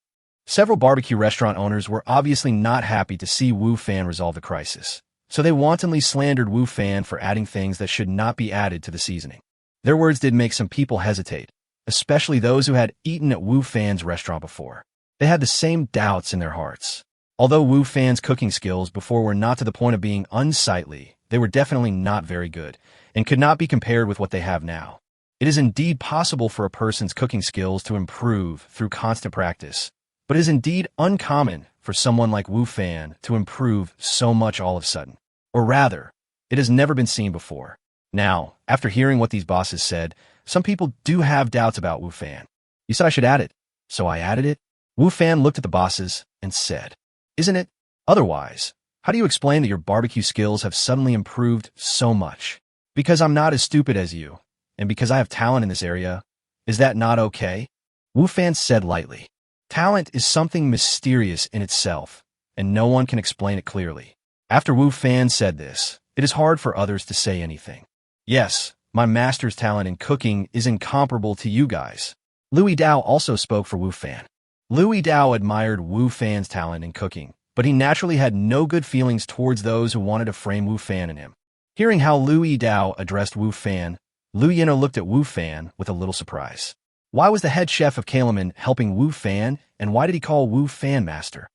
Several barbecue restaurant owners were obviously not happy to see Wu Fan resolve the crisis, so they wantonly slandered Wu Fan for adding things that should not be added to the seasoning. Their words did make some people hesitate, especially those who had eaten at Wu Fan's restaurant before. They had the same doubts in their hearts. Although Wu Fan's cooking skills before were not to the point of being unsightly, they were definitely not very good, and could not be compared with what they have now. It is indeed possible for a person's cooking skills to improve through constant practice, but it is indeed uncommon for someone like Wu Fan to improve so much all of a sudden. Or rather, it has never been seen before. Now, after hearing what these bosses said, some people do have doubts about Wu Fan. You said I should add it, so I added it. Wu Fan looked at the bosses and said, Isn't it? Otherwise, how do you explain that your barbecue skills have suddenly improved so much? Because I'm not as stupid as you, and because I have talent in this area, is that not okay? Wu Fan said lightly. Talent is something mysterious in itself, and no one can explain it clearly. After Wu Fan said this, it is hard for others to say anything. Yes, my master's talent in cooking is incomparable to you guys. Lu Yidao also spoke for Wu Fan. Lu Yidao admired Wu Fan's talent in cooking, but he naturally had no good feelings towards those who wanted to frame Wu Fan in him. Hearing how Lu Yidao addressed Wu Fan, Lu Yenner looked at Wu Fan with a little surprise. Why was the head chef of Kellerman helping Wu Fan, and why did he call Wu Fan master?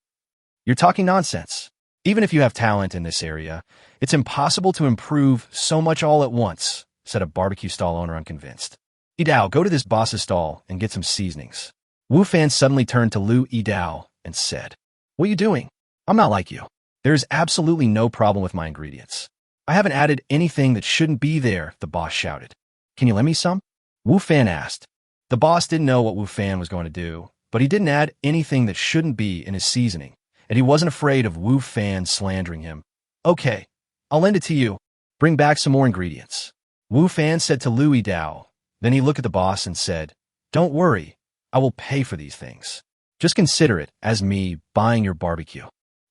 You're talking nonsense. Even if you have talent in this area, it's impossible to improve so much all at once, said a barbecue stall owner unconvinced. Yidao, go to this boss's stall and get some seasonings. Wu Fan suddenly turned to Lu Yidao and said, What are you doing? I'm not like you. There is absolutely no problem with my ingredients. I haven't added anything that shouldn't be there, the boss shouted. Can you lend me some? Wu Fan asked. The boss didn't know what Wu Fan was going to do, but he didn't add anything that shouldn't be in his seasoning, and he wasn't afraid of Wu Fan slandering him. Okay, I'll lend it to you. Bring back some more ingredients. Wu Fan said to Lu Yidao. Then he looked at the boss and said, Don't worry, I will pay for these things. Just consider it as me buying your barbecue.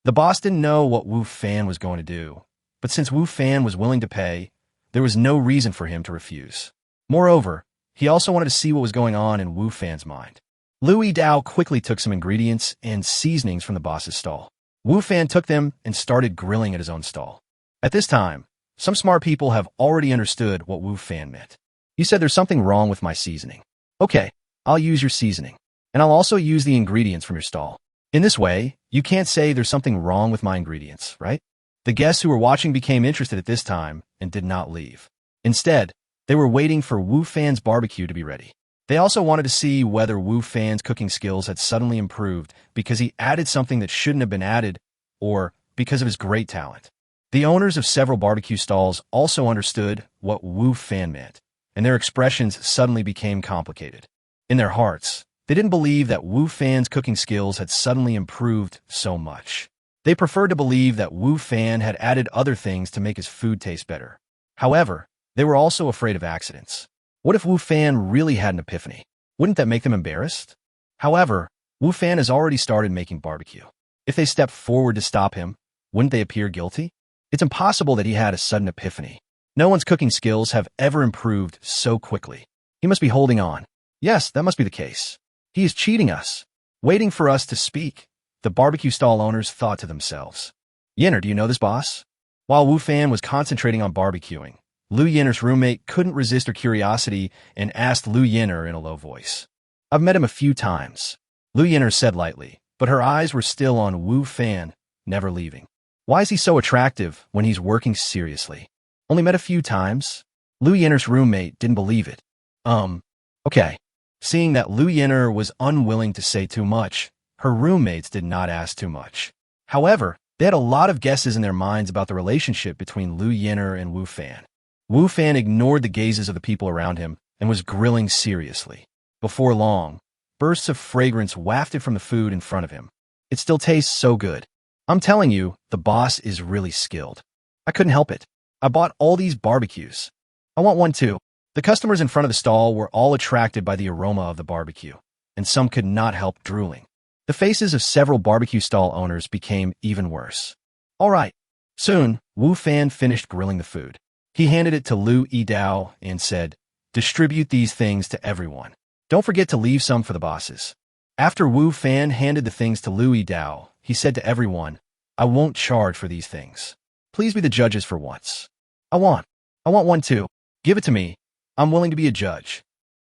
The boss didn't know what Wu Fan was going to do, but since Wu Fan was willing to pay, there was no reason for him to refuse. Moreover, he also wanted to see what was going on in Wu Fan's mind. Lu Yidao quickly took some ingredients and seasonings from the boss's stall. Wu Fan took them and started grilling at his own stall. At this time, some smart people have already understood what Wu Fan meant. You said there's something wrong with my seasoning. Okay, I'll use your seasoning. And I'll also use the ingredients from your stall. In this way, you can't say there's something wrong with my ingredients, right? The guests who were watching became interested at this time and did not leave. Instead, they were waiting for Wu Fan's barbecue to be ready. They also wanted to see whether Wu Fan's cooking skills had suddenly improved because he added something that shouldn't have been added or because of his great talent. The owners of several barbecue stalls also understood what Wu Fan meant, and their expressions suddenly became complicated. In their hearts, they didn't believe that Wu Fan's cooking skills had suddenly improved so much. They preferred to believe that Wu Fan had added other things to make his food taste better. However, they were also afraid of accidents. What if Wu Fan really had an epiphany? Wouldn't that make them embarrassed? However, Wu Fan has already started making barbecue. If they stepped forward to stop him, wouldn't they appear guilty? It's impossible that he had a sudden epiphany. No one's cooking skills have ever improved so quickly. He must be holding on. Yes, that must be the case. He is cheating us, waiting for us to speak. The barbecue stall owners thought to themselves. Yinner, do you know this boss? While Wu Fan was concentrating on barbecuing, Lu Yinner's roommate couldn't resist her curiosity and asked Lu Yinner in a low voice. I've met him a few times, Lu Yinner said lightly, but her eyes were still on Wu Fan, never leaving. Why is he so attractive when he's working seriously? Only met a few times? Lu Yinner's roommate didn't believe it. Okay. Seeing that Lu Yinner was unwilling to say too much, her roommates did not ask too much. However, they had a lot of guesses in their minds about the relationship between Lu Yinner and Wu Fan. Wu Fan ignored the gazes of the people around him and was grilling seriously. Before long, bursts of fragrance wafted from the food in front of him. It still tastes so good. I'm telling you, the boss is really skilled. I couldn't help it. I bought all these barbecues. I want one too. The customers in front of the stall were all attracted by the aroma of the barbecue, and some could not help drooling. The faces of several barbecue stall owners became even worse. All right. Soon, Wu Fan finished grilling the food. He handed it to Lu Yidao and said, distribute these things to everyone. Don't forget to leave some for the bosses. After Wu Fan handed the things to Lu Yidao, he said to everyone, I won't charge for these things. Please be the judges for once. I want one too. Give it to me. I'm willing to be a judge.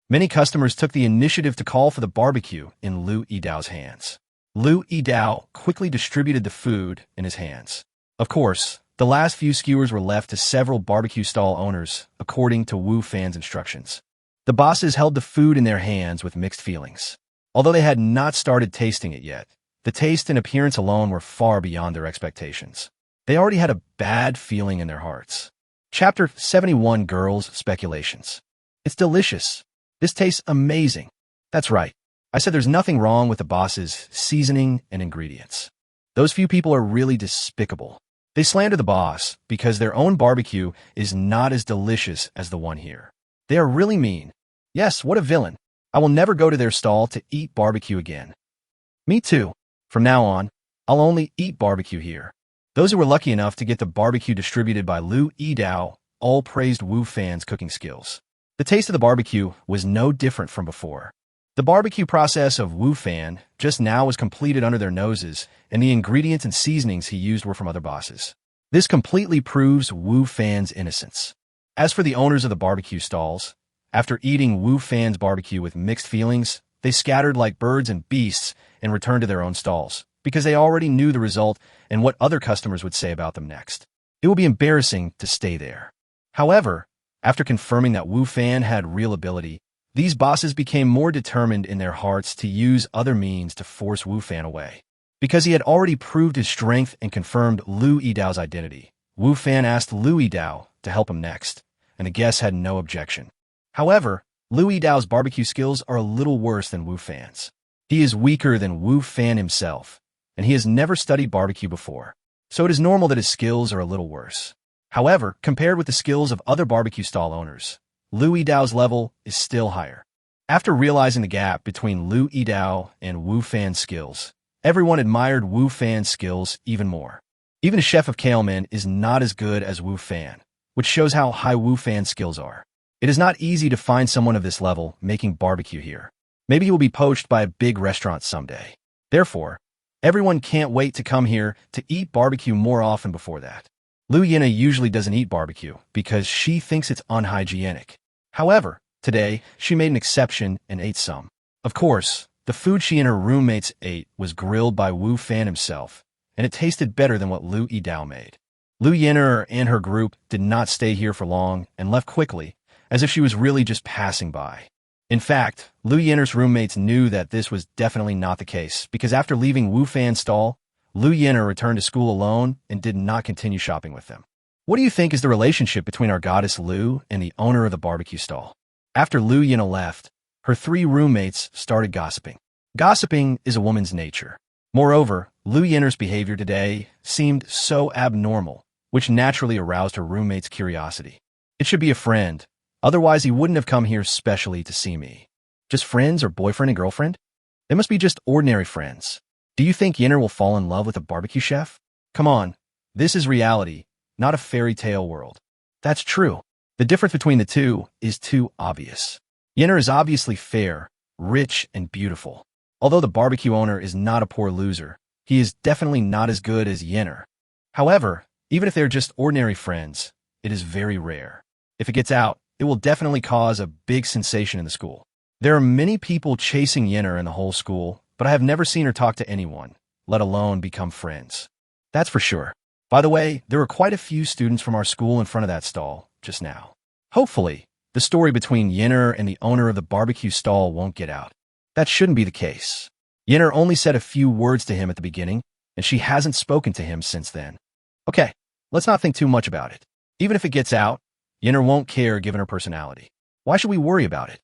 Many customers took the initiative to call for the barbecue in Lu Yidao's hands. Lu Yidao quickly distributed the food in his hands. Of course, the last few skewers were left to several barbecue stall owners, according to Wu Fan's instructions. The bosses held the food in their hands with mixed feelings. Although they had not started tasting it yet, the taste and appearance alone were far beyond their expectations. They already had a bad feeling in their hearts. Chapter 71 Girls' Speculations. It's delicious. This tastes amazing. That's right. I said there's nothing wrong with the boss's seasoning and ingredients. Those few people are really despicable. They slander the boss because their own barbecue is not as delicious as the one here. They are really mean. Yes, what a villain. I will never go to their stall to eat barbecue again. Me too. From now on, I'll only eat barbecue here. Those who were lucky enough to get the barbecue distributed by Lu Yidao all praised Wu Fan's cooking skills. The taste of the barbecue was no different from before. The barbecue process of Wu Fan just now was completed under their noses, and the ingredients and seasonings he used were from other bosses. This completely proves Wu Fan's innocence. As for the owners of the barbecue stalls, after eating Wu Fan's barbecue with mixed feelings, they scattered like birds and beasts and returned to their own stalls, because they already knew the result and what other customers would say about them next. It would be embarrassing to stay there. However, after confirming that Wu Fan had real ability, these bosses became more determined in their hearts to use other means to force Wu Fan away. Because he had already proved his strength and confirmed Lu Yidao's identity, Wu Fan asked Lu Yidao to help him next, and the guests had no objection. However, Lu Yidao's barbecue skills are a little worse than Wu Fan's. He is weaker than Wu Fan himself, and he has never studied barbecue before, so it is normal that his skills are a little worse. However, compared with the skills of other barbecue stall owners, Lu Yidao's level is still higher. After realizing the gap between Lu Yidao and Wu Fan's skills, everyone admired Wu Fan's skills even more. Even a chef of Kaleman is not as good as Wu Fan, which shows how high Wu Fan's skills are. It is not easy to find someone of this level making barbecue here. Maybe he will be poached by a big restaurant someday. Therefore, everyone can't wait to come here to eat barbecue more often before that. Lu Yina usually doesn't eat barbecue because she thinks it's unhygienic. However, today, she made an exception and ate some. Of course, the food she and her roommates ate was grilled by Wu Fan himself, and it tasted better than what Lu Yidao made. Lu Yina and her group did not stay here for long and left quickly, as if she was really just passing by. In fact, Lu Yina's roommates knew that this was definitely not the case, because after leaving Wu Fan's stall, Lu Yina returned to school alone and did not continue shopping with them. What do you think is the relationship between our goddess Lu and the owner of the barbecue stall? After Lu Yina left, her 3 roommates started gossiping. Gossiping is a woman's nature. Moreover, Lu Yina's behavior today seemed so abnormal, which naturally aroused her roommate's curiosity. It should be a friend, otherwise he wouldn't have come here specially to see me. Just friends or boyfriend and girlfriend? They must be just ordinary friends. Do you think Yinner will fall in love with a barbecue chef? Come on, this is reality, not a fairy tale world. That's true. The difference between the two is too obvious. Yinner is obviously fair, rich, and beautiful. Although the barbecue owner is not a poor loser, he is definitely not as good as Yinner. However, even if they're just ordinary friends, it is very rare. If it gets out, it will definitely cause a big sensation in the school. There are many people chasing Yinner in the whole school, but I have never seen her talk to anyone, let alone become friends. That's for sure. By the way, there were quite a few students from our school in front of that stall just now. Hopefully, the story between Yinner and the owner of the barbecue stall won't get out. That shouldn't be the case. Yinner only said a few words to him at the beginning, and she hasn't spoken to him since then. Okay, let's not think too much about it. Even if it gets out, Yinner won't care given her personality. Why should we worry about it?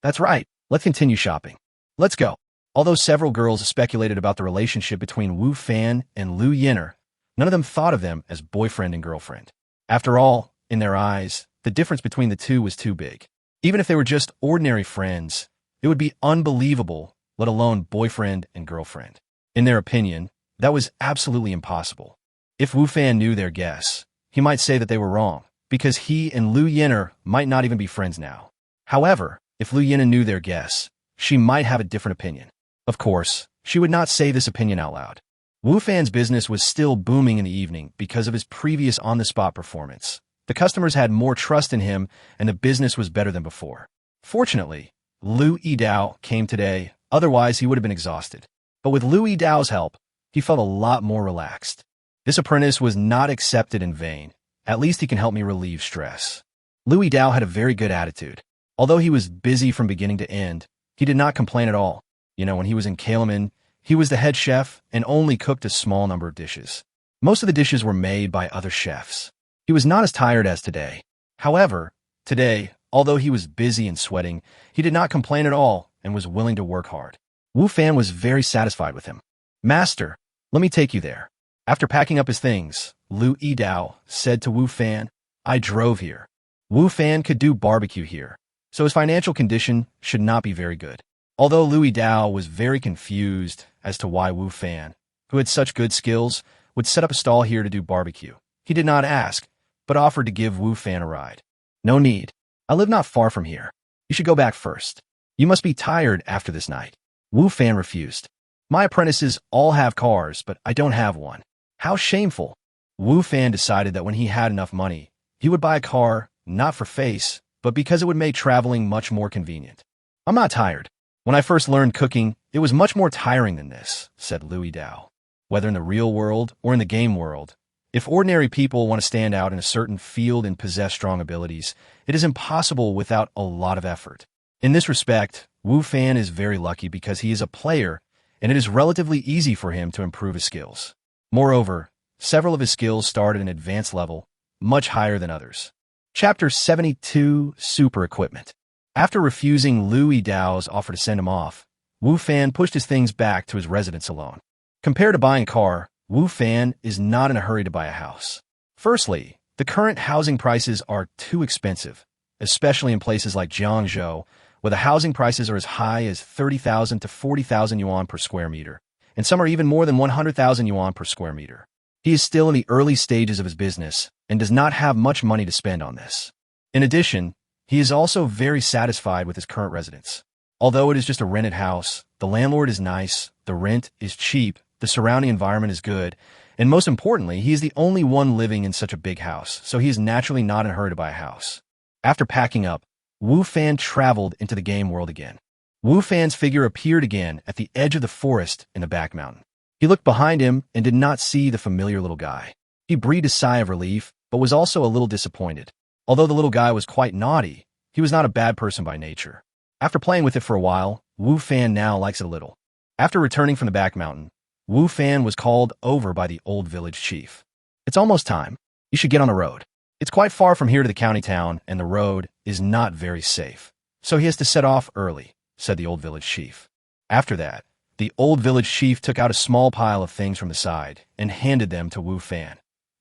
That's right, let's continue shopping. Let's go. Although several girls speculated about the relationship between Wu Fan and Lu Yinner, none of them thought of them as boyfriend and girlfriend. After all, in their eyes, the difference between the two was too big. Even if they were just ordinary friends, it would be unbelievable, let alone boyfriend and girlfriend. In their opinion, that was absolutely impossible. If Wu Fan knew their guess, he might say that they were wrong, because he and Lu Yinner might not even be friends now. However, if Lu Yinner knew their guess, she might have a different opinion. Of course, she would not say this opinion out loud. Wu Fan's business was still booming in the evening because of his previous on-the-spot performance. The customers had more trust in him, and the business was better than before. Fortunately, Lu Yidao came today, otherwise he would have been exhausted. But with Lu Yidao's help, he felt a lot more relaxed. This apprentice was not accepted in vain. At least he can help me relieve stress. Lu Yidao had a very good attitude. Although he was busy from beginning to end, he did not complain at all. When he was in Kalaman, he was the head chef and only cooked a small number of dishes. Most of the dishes were made by other chefs. He was not as tired as today. However, today, although he was busy and sweating, he did not complain at all and was willing to work hard. Wu Fan was very satisfied with him. Master, let me take you there. After packing up his things, Lu Yidao said to Wu Fan, I drove here. Wu Fan could do barbecue here, so his financial condition should not be very good. Although Lu Yidao was very confused as to why Wu Fan, who had such good skills, would set up a stall here to do barbecue, he did not ask, but offered to give Wu Fan a ride. No need. I live not far from here. You should go back first. You must be tired after this night. Wu Fan refused. My apprentices all have cars, but I don't have one. How shameful. Wu Fan decided that when he had enough money, he would buy a car, not for face, but because it would make traveling much more convenient. I'm not tired. When I first learned cooking, it was much more tiring than this, said Lu Yidao. Whether in the real world or in the game world, if ordinary people want to stand out in a certain field and possess strong abilities, it is impossible without a lot of effort. In this respect, Wu Fan is very lucky because he is a player, and it is relatively easy for him to improve his skills. Moreover, several of his skills start at an advanced level, much higher than others. Chapter 72, Super Equipment. After refusing Lu Yidao's offer to send him off, Wu Fan pushed his things back to his residence alone. Compared to buying a car, Wu Fan is not in a hurry to buy a house. Firstly, the current housing prices are too expensive, especially in places like Jiangzhou, where the housing prices are as high as 30,000 to 40,000 yuan per square meter, and some are even more than 100,000 yuan per square meter. He is still in the early stages of his business and does not have much money to spend on this. In addition, He is also very satisfied with his current residence. Although it is just a rented house, the landlord is nice, the rent is cheap, the surrounding environment is good, and most importantly, he is the only one living in such a big house, so he is naturally not in a hurry to buy a house. After packing up, Wu Fan traveled into the game world again. Wu Fan's figure appeared again at the edge of the forest in the back mountain. He looked behind him and did not see the familiar little guy. He breathed a sigh of relief, but was also a little disappointed. Although the little guy was quite naughty, he was not a bad person by nature. After playing with it for a while, Wu Fan now likes it a little. After returning from the back mountain, Wu Fan was called over by the old village chief. It's almost time. You should get on the road. It's quite far from here to the county town, and the road is not very safe. So he has to set off early, said the old village chief. After that, the old village chief took out a small pile of things from the side and handed them to Wu Fan.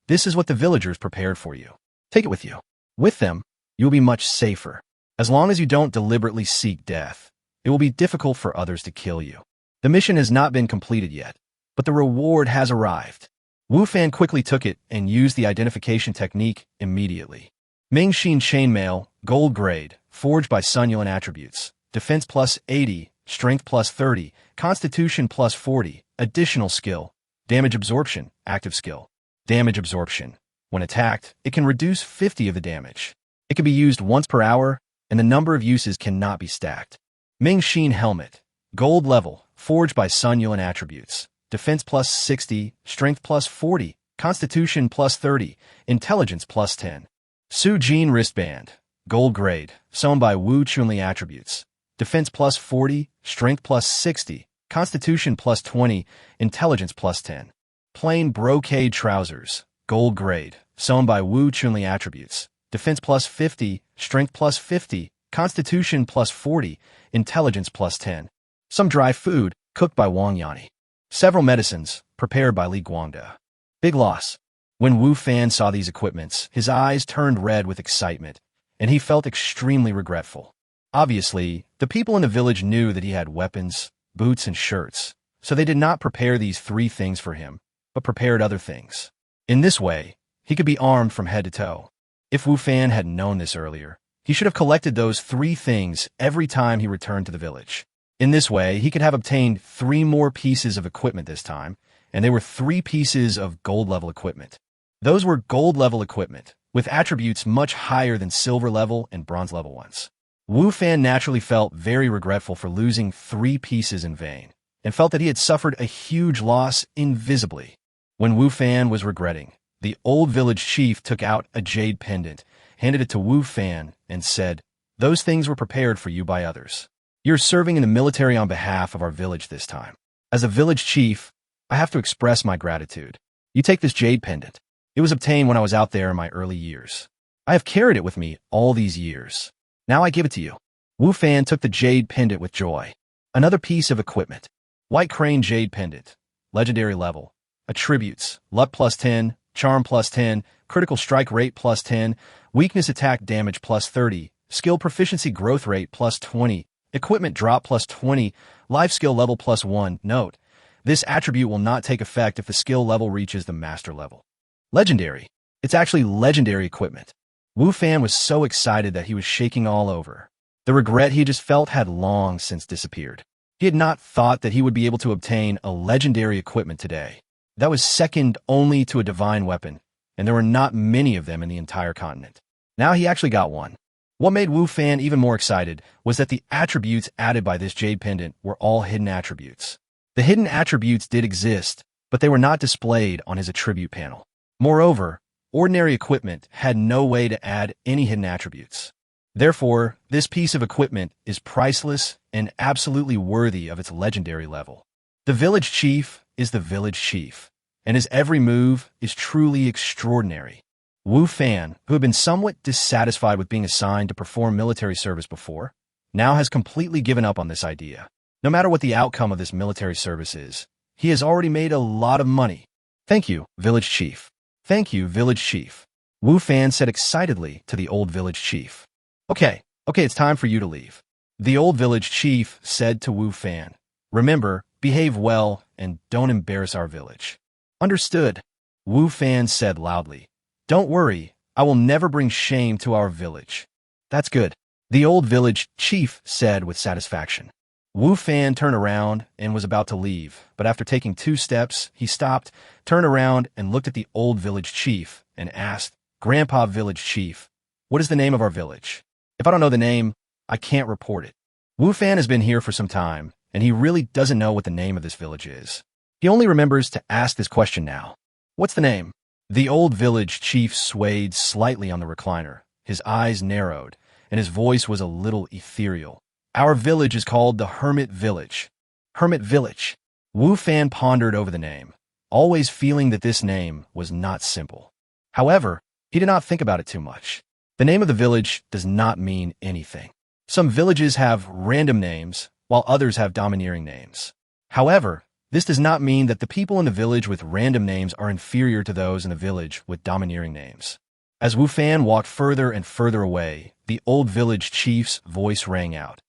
This is what the villagers prepared for you. Take it with you. With them, you will be much safer. As long as you don't deliberately seek death, it will be difficult for others to kill you. The mission has not been completed yet, but the reward has arrived. Wu Fan quickly took it and used the identification technique immediately. Ming Xin Chainmail, gold grade, forged by Sun Yuan attributes, defense plus 80, strength plus 30, constitution plus 40, additional skill, damage absorption, active skill. Damage absorption. When attacked, it can reduce 50 of the damage. It can be used once per hour, and the number of uses cannot be stacked. Ming Xin Helmet, gold level, forged by Sun Yuan attributes, defense plus 60, strength plus 40, constitution plus 30, intelligence plus 10. Su Jin wristband, gold grade, sewn by Wu Chunli attributes, defense plus 40, strength plus 60, constitution plus 20, intelligence plus 10. Plain brocade trousers, gold grade, sewn by Wu Chunli attributes, defense plus 50, strength plus 50, constitution plus 40, intelligence plus 10. Some dry food, cooked by Wang Yani. Several medicines, prepared by Li Guangda. Big loss. When Wu Fan saw these equipments, his eyes turned red with excitement, and he felt extremely regretful. Obviously, the people in the village knew that he had weapons, boots, and shirts, so they did not prepare these 3 things for him, but prepared other things. In this way, he could be armed from head to toe. If Wu Fan had known this earlier, he should have collected those 3 things every time he returned to the village. In this way, he could have obtained 3 more pieces of equipment this time, and they were 3 pieces of gold-level equipment. Those were gold-level equipment, with attributes much higher than silver-level and bronze-level ones. Wu Fan naturally felt very regretful for losing 3 pieces in vain, and felt that he had suffered a huge loss invisibly. When Wu Fan was regretting, the old village chief took out a jade pendant, handed it to Wu Fan, and said, "Those things were prepared for you by others. You're serving in the military on behalf of our village this time. As a village chief, I have to express my gratitude. You take this jade pendant. It was obtained when I was out there in my early years. I have carried it with me all these years. Now I give it to you." Wu Fan took the jade pendant with joy. Another piece of equipment. White crane jade pendant. Legendary level. Attributes, luck plus 10, charm plus 10, critical strike rate plus 10, weakness attack damage plus 30, skill proficiency growth rate plus 20, equipment drop plus 20, life skill level plus 1. Note, this attribute will not take effect if the skill level reaches the master level. Legendary. It's actually legendary equipment. Wu Fan was so excited that he was shaking all over. The regret he just felt had long since disappeared. He had not thought that he would be able to obtain a legendary equipment today. That was second only to a divine weapon, and there were not many of them in the entire continent. Now he actually got one. What made Wu Fan even more excited was that the attributes added by this jade pendant were all hidden attributes. The hidden attributes did exist, but they were not displayed on his attribute panel. Moreover, ordinary equipment had no way to add any hidden attributes. Therefore, this piece of equipment is priceless and absolutely worthy of its legendary level. The village chief is the village chief, and his every move is truly extraordinary. Wu Fan, who had been somewhat dissatisfied with being assigned to perform military service before, now has completely given up on this idea. No matter what the outcome of this military service is, he has already made a lot of money. "Thank you, village chief. Thank you, village chief," Wu Fan said excitedly to the old village chief. Okay, it's time for you to leave." The old village chief said to Wu Fan, "Remember, behave well and don't embarrass our village." "Understood," Wu Fan said loudly. "Don't worry, I will never bring shame to our village." That's good, the old village chief said with satisfaction. Wu Fan turned around and was about to leave, but after taking 2 steps, he stopped, turned around, and looked at the old village chief and asked, Grandpa Village Chief, what is the name of our village? If I don't know the name, I can't report it. Wu Fan has been here for some time, and he really doesn't know what the name of this village is. He only remembers to ask this question now. What's the name? The old village chief swayed slightly on the recliner. His eyes narrowed, and his voice was a little ethereal. Our village is called the Hermit Village. Hermit Village. Wu Fan pondered over the name, always feeling that this name was not simple. However, he did not think about it too much. The name of the village does not mean anything. Some villages have random names, while others have domineering names. However, this does not mean that the people in the village with random names are inferior to those in the village with domineering names. As Wu Fan walked further and further away, the old village chief's voice rang out.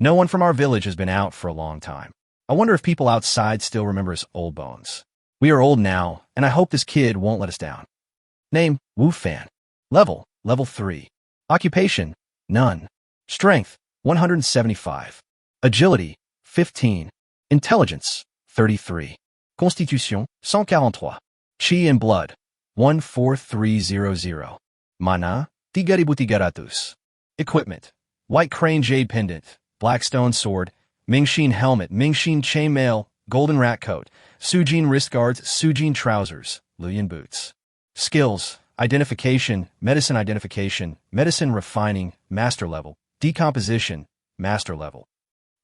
No one from our village has been out for a long time. I wonder if people outside still remember us old bones. We are old now, and I hope this kid won't let us down. Name, Wu Fan. Level 3. Occupation, none. Strength, 175. Agility, 15. Intelligence, 33. Constitution, 143. Chi and blood, 14300. Mana, Tigaributigaratuus. Equipment, white crane jade pendant, black stone sword, Mingxin helmet, Mingxin chainmail, golden rat coat, Sujin wrist guards, Sujin trousers, Luyan boots. Skills, identification, medicine refining, master level, decomposition, master level.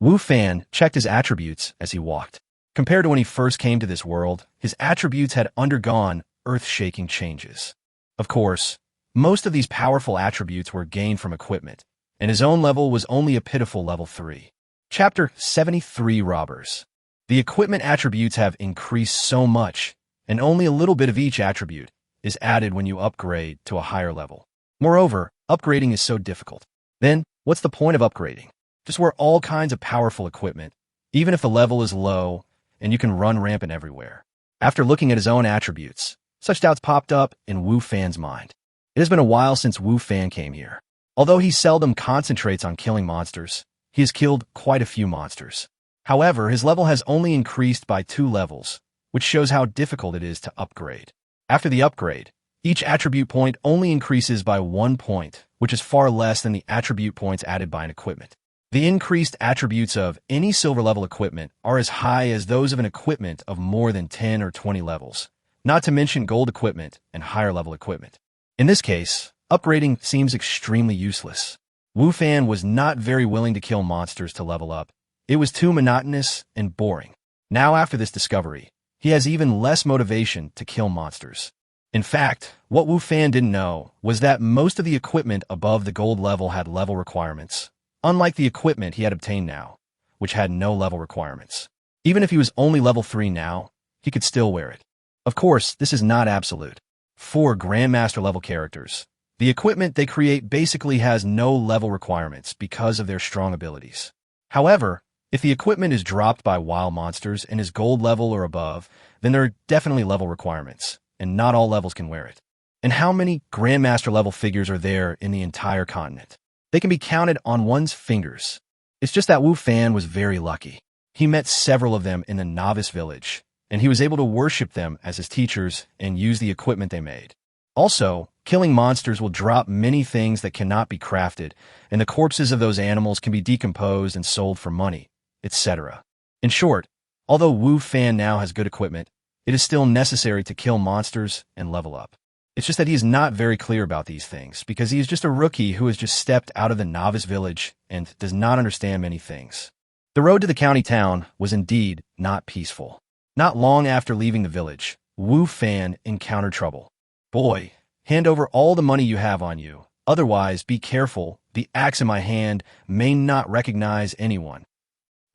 Wu Fan checked his attributes as he walked. Compared to when he first came to this world, his attributes had undergone earth-shaking changes. Of course, most of these powerful attributes were gained from equipment, and his own level was only a pitiful level 3. Chapter 73 Robbers. The equipment attributes have increased so much, and only a little bit of each attribute is added when you upgrade to a higher level. Moreover, upgrading is so difficult. Then, what's the point of upgrading? Just wear all kinds of powerful equipment, even if the level is low, and you can run rampant everywhere. After looking at his own attributes, such doubts popped up in Wu Fan's mind. It has been a while since Wu Fan came here. Although he seldom concentrates on killing monsters, he has killed quite a few monsters. However, his level has only increased by 2 levels, which shows how difficult it is to upgrade. After the upgrade, each attribute point only increases by 1 point, which is far less than the attribute points added by an equipment. The increased attributes of any silver level equipment are as high as those of an equipment of more than 10 or 20 levels, not to mention gold equipment and higher level equipment. In this case, upgrading seems extremely useless. Wu Fan was not very willing to kill monsters to level up. It was too monotonous and boring. Now after this discovery, he has even less motivation to kill monsters. In fact, what Wu Fan didn't know was that most of the equipment above the gold level had level requirements, unlike the equipment he had obtained now, which had no level requirements. Even if he was only level 3 now, he could still wear it. Of course, this is not absolute. For Grandmaster level characters, the equipment they create basically has no level requirements because of their strong abilities. However, if the equipment is dropped by wild monsters and is gold level or above, then there are definitely level requirements, and not all levels can wear it. And how many Grandmaster level figures are there in the entire continent? They can be counted on one's fingers. It's just that Wu Fan was very lucky. He met several of them in the novice village, and he was able to worship them as his teachers and use the equipment they made. Also, killing monsters will drop many things that cannot be crafted, and the corpses of those animals can be decomposed and sold for money, etc. In short, although Wu Fan now has good equipment, it is still necessary to kill monsters and level up. It's just that he is not very clear about these things, because he is just a rookie who has just stepped out of the novice village and does not understand many things. The road to the county town was indeed not peaceful. Not long after leaving the village, Wu Fan encountered trouble. Boy, hand over all the money you have on you. Otherwise, be careful. The axe in my hand may not recognize anyone.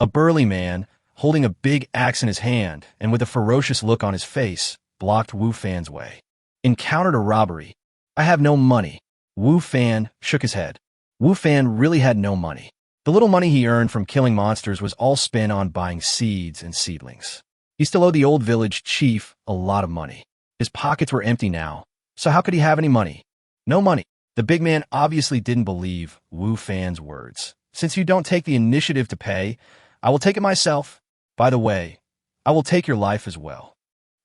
A burly man, holding a big axe in his hand and with a ferocious look on his face, blocked Wu Fan's way. Encountered a robbery. I have no money. Wu Fan shook his head. Wu Fan really had no money. The little money he earned from killing monsters was all spent on buying seeds and seedlings. He still owed the old village chief a lot of money. His pockets were empty now, so how could he have any money? No money. The big man obviously didn't believe Wu Fan's words. Since you don't take the initiative to pay, I will take it myself. By the way, I will take your life as well.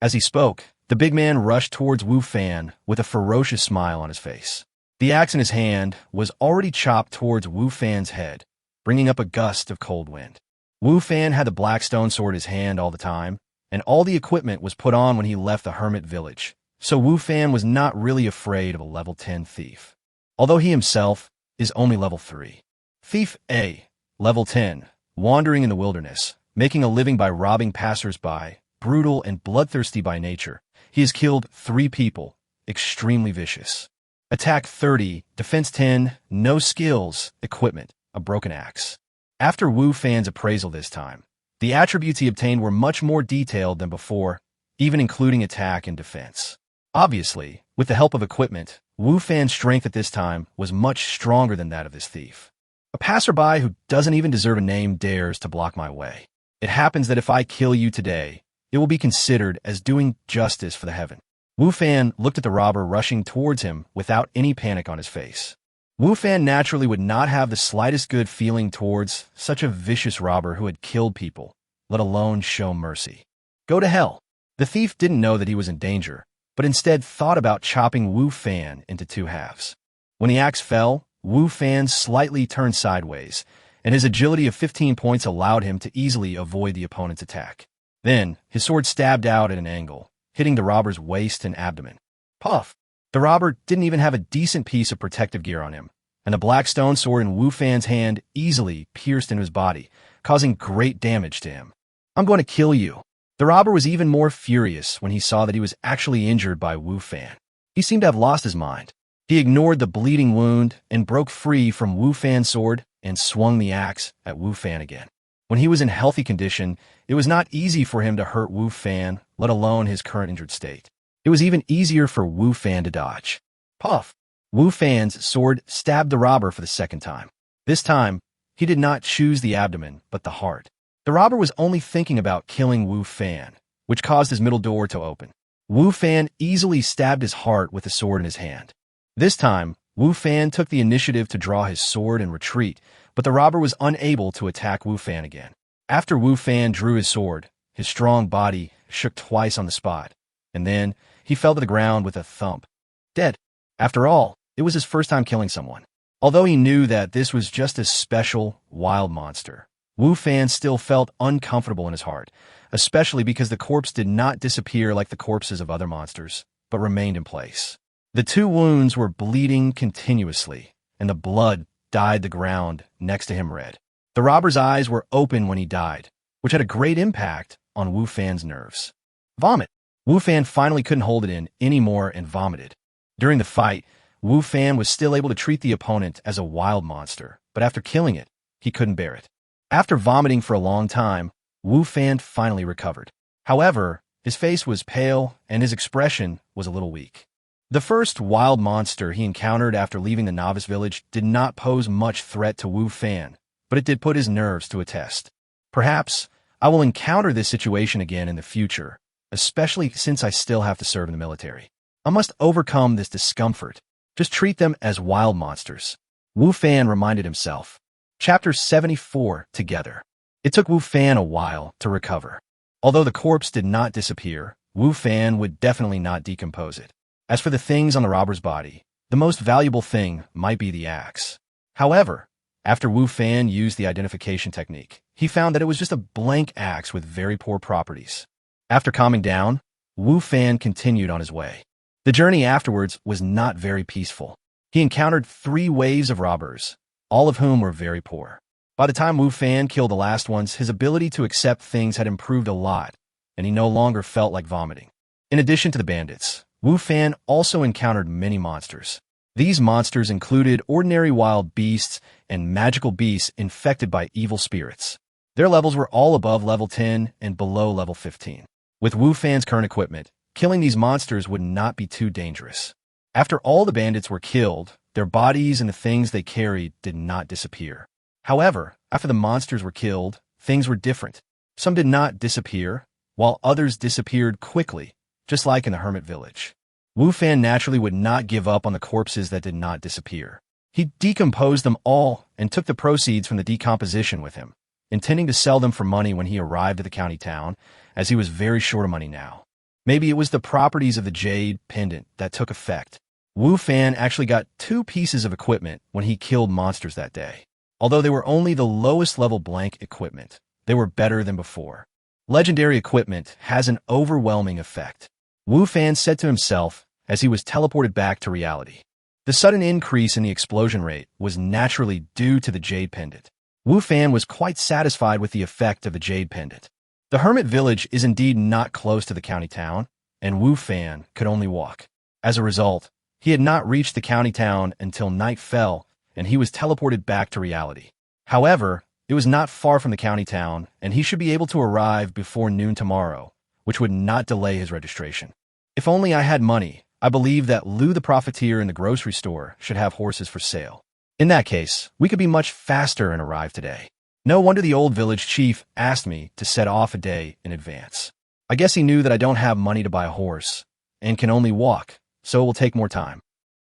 As he spoke, the big man rushed towards Wu Fan with a ferocious smile on his face. The axe in his hand was already chopped towards Wu Fan's head, bringing up a gust of cold wind. Wu Fan had the black stone sword in his hand all the time, and all the equipment was put on when he left the hermit village, so Wu Fan was not really afraid of a level 10 thief. Although he himself is only level 3. Thief A, level 10, wandering in the wilderness, making a living by robbing passers-by, brutal and bloodthirsty by nature. He has killed 3 people, extremely vicious. Attack 30, defense 10, no skills, equipment, a broken axe. After Wu Fan's appraisal this time, the attributes he obtained were much more detailed than before, even including attack and defense. Obviously, with the help of equipment, Wu Fan's strength at this time was much stronger than that of this thief. A passerby who doesn't even deserve a name dares to block my way. It happens that if I kill you today, it will be considered as doing justice for the heaven. Wu Fan looked at the robber rushing towards him without any panic on his face. Wu Fan naturally would not have the slightest good feeling towards such a vicious robber who had killed people, let alone show mercy. Go to hell. The thief didn't know that he was in danger, but instead thought about chopping Wu Fan into 2 halves. When the axe fell, Wu Fan slightly turned sideways, and his agility of 15 points allowed him to easily avoid the opponent's attack. Then, his sword stabbed out at an angle, hitting the robber's waist and abdomen. Puff! The robber didn't even have a decent piece of protective gear on him, and the black stone sword in Wu Fan's hand easily pierced into his body, causing great damage to him. I'm going to kill you. The robber was even more furious when he saw that he was actually injured by Wu Fan. He seemed to have lost his mind. He ignored the bleeding wound and broke free from Wu Fan's sword and swung the axe at Wu Fan again. When he was in healthy condition, it was not easy for him to hurt Wu Fan, let alone his current injured state. It was even easier for Wu Fan to dodge. Puff! Wu Fan's sword stabbed the robber for the second time. This time, he did not choose the abdomen, but the heart. The robber was only thinking about killing Wu Fan, which caused his middle door to open. Wu Fan easily stabbed his heart with the sword in his hand. This time, Wu Fan took the initiative to draw his sword and retreat, but the robber was unable to attack Wu Fan again. After Wu Fan drew his sword, his strong body shook twice on the spot, and then he fell to the ground with a thump. Dead. After all, it was his first time killing someone. Although he knew that this was just a special, wild monster, Wu Fan still felt uncomfortable in his heart, especially because the corpse did not disappear like the corpses of other monsters, but remained in place. The 2 wounds were bleeding continuously, and the blood dyed the ground next to him red. The robber's eyes were open when he died, which had a great impact on Wu Fan's nerves. Vomit. Wu Fan finally couldn't hold it in anymore and vomited. During the fight, Wu Fan was still able to treat the opponent as a wild monster, but after killing it, he couldn't bear it. After vomiting for a long time, Wu Fan finally recovered. However, his face was pale and his expression was a little weak. The first wild monster he encountered after leaving the novice village did not pose much threat to Wu Fan, but it did put his nerves to a test. Perhaps I will encounter this situation again in the future, especially since I still have to serve in the military. I must overcome this discomfort. Just treat them as wild monsters. Wu Fan reminded himself. Chapter 74, Together. It took Wu Fan a while to recover. Although the corpse did not disappear, Wu Fan would definitely not decompose it. As for the things on the robber's body, the most valuable thing might be the axe. However, after Wu Fan used the identification technique, he found that it was just a blank axe with very poor properties. After calming down, Wu Fan continued on his way. The journey afterwards was not very peaceful. He encountered 3 waves of robbers, all of whom were very poor. By the time Wu Fan killed the last ones, his ability to accept things had improved a lot, and he no longer felt like vomiting. In addition to the bandits, Wu Fan also encountered many monsters. These monsters included ordinary wild beasts and magical beasts infected by evil spirits. Their levels were all above level 10 and below level 15. With Wu Fan's current equipment, killing these monsters would not be too dangerous. After all the bandits were killed, their bodies and the things they carried did not disappear. However, after the monsters were killed, things were different. Some did not disappear, while others disappeared quickly, just like in the hermit village. Wu Fan naturally would not give up on the corpses that did not disappear. He decomposed them all and took the proceeds from the decomposition with him, intending to sell them for money when he arrived at the county town, as he was very short of money now. Maybe it was the properties of the jade pendant that took effect. Wu Fan actually got 2 pieces of equipment when he killed monsters that day. Although they were only the lowest level blank equipment, they were better than before. Legendary equipment has an overwhelming effect. Wu Fan said to himself as he was teleported back to reality. The sudden increase in the explosion rate was naturally due to the jade pendant. Wu Fan was quite satisfied with the effect of the jade pendant. The hermit village is indeed not close to the county town, and Wu Fan could only walk. As a result, he had not reached the county town until night fell, and he was teleported back to reality. However, it was not far from the county town, and he should be able to arrive before noon tomorrow, which would not delay his registration. If only I had money, I believe that Lou the profiteer in the grocery store should have horses for sale. In that case, we could be much faster and arrive today. No wonder the old village chief asked me to set off a day in advance. I guess he knew that I don't have money to buy a horse, and can only walk, so it will take more time.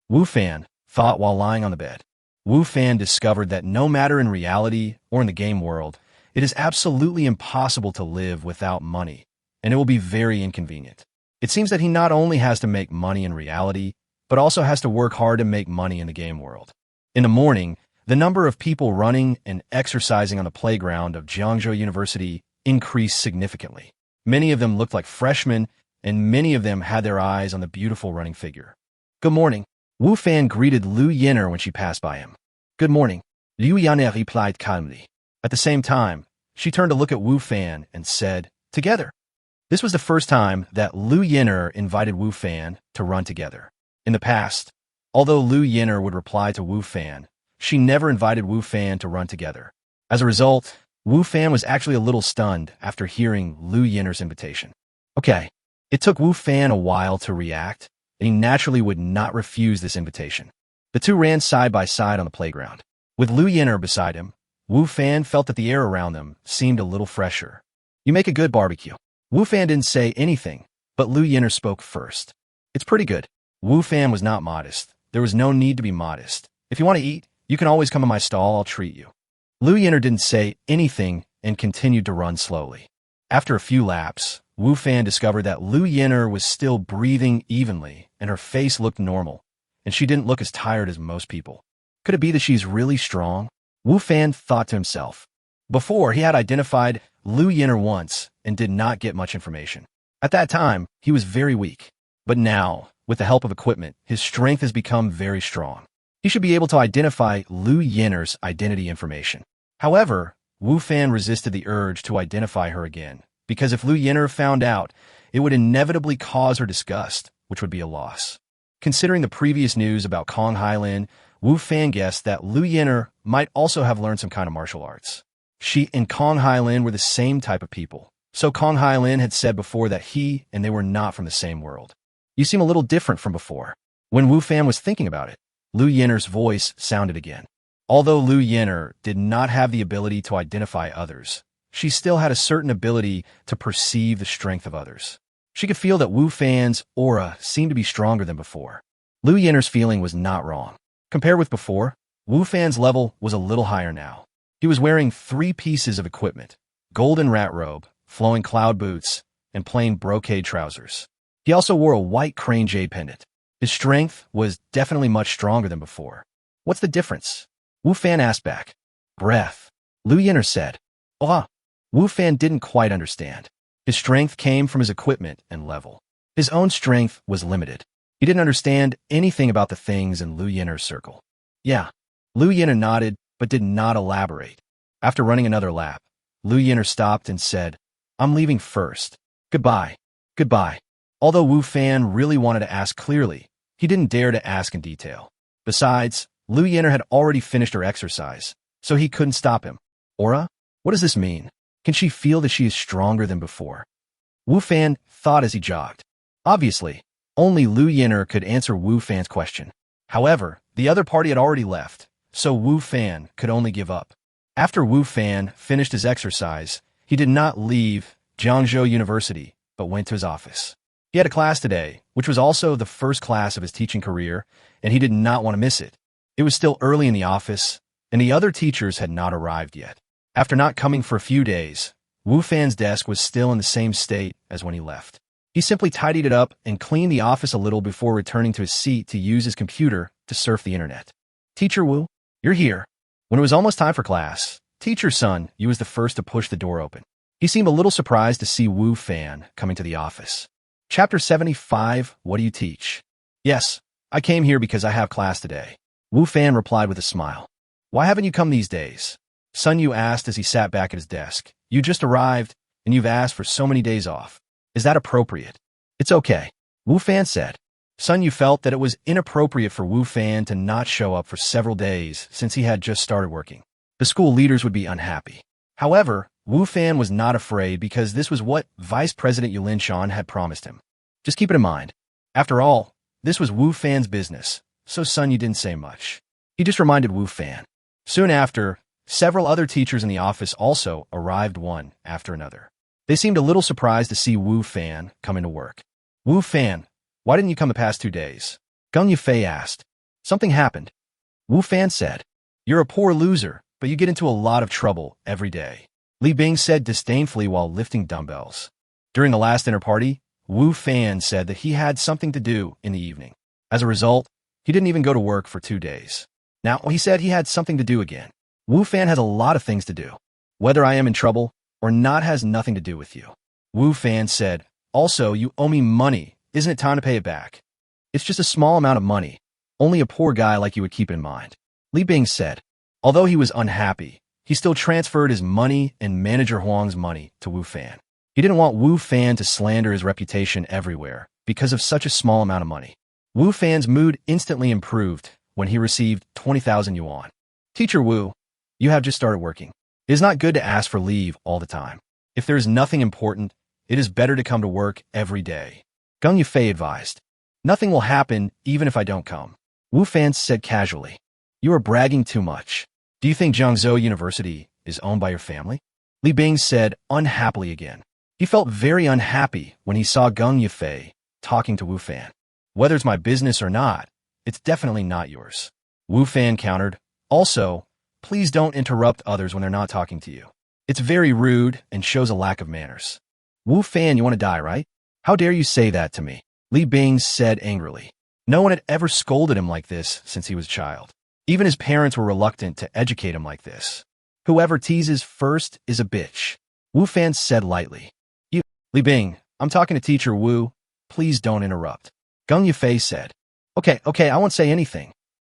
Wu Fan thought while lying on the bed. Wu Fan discovered that no matter in reality or in the game world, it is absolutely impossible to live without money, and it will be very inconvenient. It seems that he not only has to make money in reality, but also has to work hard to make money in the game world. In the morning, the number of people running and exercising on the playground of Jiangzhou University increased significantly. Many of them looked like freshmen, and many of them had their eyes on the beautiful running figure. Good morning. Wu Fan greeted Liu Yin'er when she passed by him. Good morning. Liu Yin'er replied calmly. At the same time, she turned to look at Wu Fan and said, together. This was the first time that Liu Yin'er invited Wu Fan to run together. In the past, although Liu Yin'er would reply to Wu Fan, she never invited Wu Fan to run together. As a result, Wu Fan was actually a little stunned after hearing Liu Yin'er's invitation. Okay, it took Wu Fan a while to react, and he naturally would not refuse this invitation. The two ran side by side on the playground. With Liu Yin'er beside him, Wu Fan felt that the air around them seemed a little fresher. You make a good barbecue. Wu Fan didn't say anything, but Liu Yin'er spoke first. It's pretty good. Wu Fan was not modest. There was no need to be modest. If you want to eat, you can always come to my stall, I'll treat you. Liu Yin'er didn't say anything and continued to run slowly. After a few laps, Wu Fan discovered that Liu Yin'er was still breathing evenly, and her face looked normal, and she didn't look as tired as most people. Could it be that she's really strong? Wu Fan thought to himself. Before, he had identified Liu Yin'er once and did not get much information. At that time, he was very weak. But now, with the help of equipment, his strength has become very strong. He should be able to identify Liu Yin'er's identity information. However, Wu Fan resisted the urge to identify her again, because if Liu Yin'er found out, it would inevitably cause her disgust, which would be a loss. Considering the previous news about Kong Hailin, Wu Fan guessed that Liu Yin'er might also have learned some kind of martial arts. She and Kong Hailin were the same type of people, so Kong Hailin had said before that he and they were not from the same world. You seem a little different from before. When Wu Fan was thinking about it, Liu Yin'er's voice sounded again. Although Liu Yin'er did not have the ability to identify others, she still had a certain ability to perceive the strength of others. She could feel that Wu Fan's aura seemed to be stronger than before. Liu Yin'er's feeling was not wrong. Compared with before, Wu Fan's level was a little higher now. He was wearing 3 pieces of equipment: golden rat robe, flowing cloud boots, and plain brocade trousers. He also wore a white crane jade pendant. His strength was definitely much stronger than before. What's the difference? Wu Fan asked back. Breath. Liu Yin'er said. Wu Fan didn't quite understand. His strength came from his equipment and level. His own strength was limited. He didn't understand anything about the things in Liu Yin'er's circle. Yeah. Liu Yin'er nodded, but did not elaborate. After running another lap, Liu Yin'er stopped and said, I'm leaving first. Goodbye. Goodbye. Although Wu Fan really wanted to ask clearly, he didn't dare to ask in detail. Besides, Liu Yin'er had already finished her exercise, so he couldn't stop him. Aura? What does this mean? Can she feel that she is stronger than before? Wu Fan thought as he jogged. Obviously, only Liu Yin'er could answer Wu Fan's question. However, the other party had already left, so Wu Fan could only give up. After Wu Fan finished his exercise, he did not leave Jiangzhou University, but went to his office. He had a class today, which was also the first class of his teaching career, and he did not want to miss it. It was still early in the office, and the other teachers had not arrived yet. After not coming for a few days, Wu Fan's desk was still in the same state as when he left. He simply tidied it up and cleaned the office a little before returning to his seat to use his computer to surf the internet. "Teacher Wu, you're here." When it was almost time for class, Teacher Sun Yu was the first to push the door open. He seemed a little surprised to see Wu Fan coming to the office. Chapter 75, What do you teach? "Yes, I came here because I have class today." Wu Fan replied with a smile. "Why haven't you come these days?" Sun Yu asked as he sat back at his desk. "You just arrived, and you've asked for so many days off. Is that appropriate?" "It's okay," Wu Fan said. Sun Yu felt that it was inappropriate for Wu Fan to not show up for several days since he had just started working. The school leaders would be unhappy. However, Wu Fan was not afraid because this was what Vice President Yulin Shan had promised him. Just keep it in mind. After all, this was Wu Fan's business, so Sun Yu didn't say much. He just reminded Wu Fan. Soon after, several other teachers in the office also arrived one after another. They seemed a little surprised to see Wu Fan come into work. "Wu Fan, why didn't you come the past 2 days?" Gung Yufei asked. "Something happened." Wu Fan said. "You're a poor loser, but you get into a lot of trouble every day," Li Bing said disdainfully while lifting dumbbells. During the last dinner party, Wu Fan said that he had something to do in the evening. As a result, he didn't even go to work for 2 days. Now, he said he had something to do again. "Wu Fan has a lot of things to do. Whether I am in trouble or not has nothing to do with you." Wu Fan said, "Also, you owe me money. Isn't it time to pay it back?" "It's just a small amount of money. Only a poor guy like you would keep in mind," Li Bing said. Although he was unhappy, he still transferred his money and Manager Huang's money to Wu Fan. He didn't want Wu Fan to slander his reputation everywhere because of such a small amount of money. Wu Fan's mood instantly improved when he received 20,000 yuan. "Teacher Wu, you have just started working. It is not good to ask for leave all the time. If there is nothing important, it is better to come to work every day," Gung Yufei advised. "Nothing will happen even if I don't come," Wu Fan said casually. "You are bragging too much. Do you think Jiangzhou University is owned by your family?" Li Bing said unhappily again. He felt very unhappy when he saw Gung Yufei talking to Wu Fan. "Whether it's my business or not, it's definitely not yours," Wu Fan countered. "Also, please don't interrupt others when they're not talking to you. It's very rude and shows a lack of manners." "Wu Fan, you want to die, right? How dare you say that to me?" Li Bing said angrily. No one had ever scolded him like this since he was a child. Even his parents were reluctant to educate him like this. "Whoever teases first is a bitch," Wu Fan said lightly. "You, Li Bing, I'm talking to Teacher Wu. Please don't interrupt," Gung Yufei said. Okay, I won't say anything,"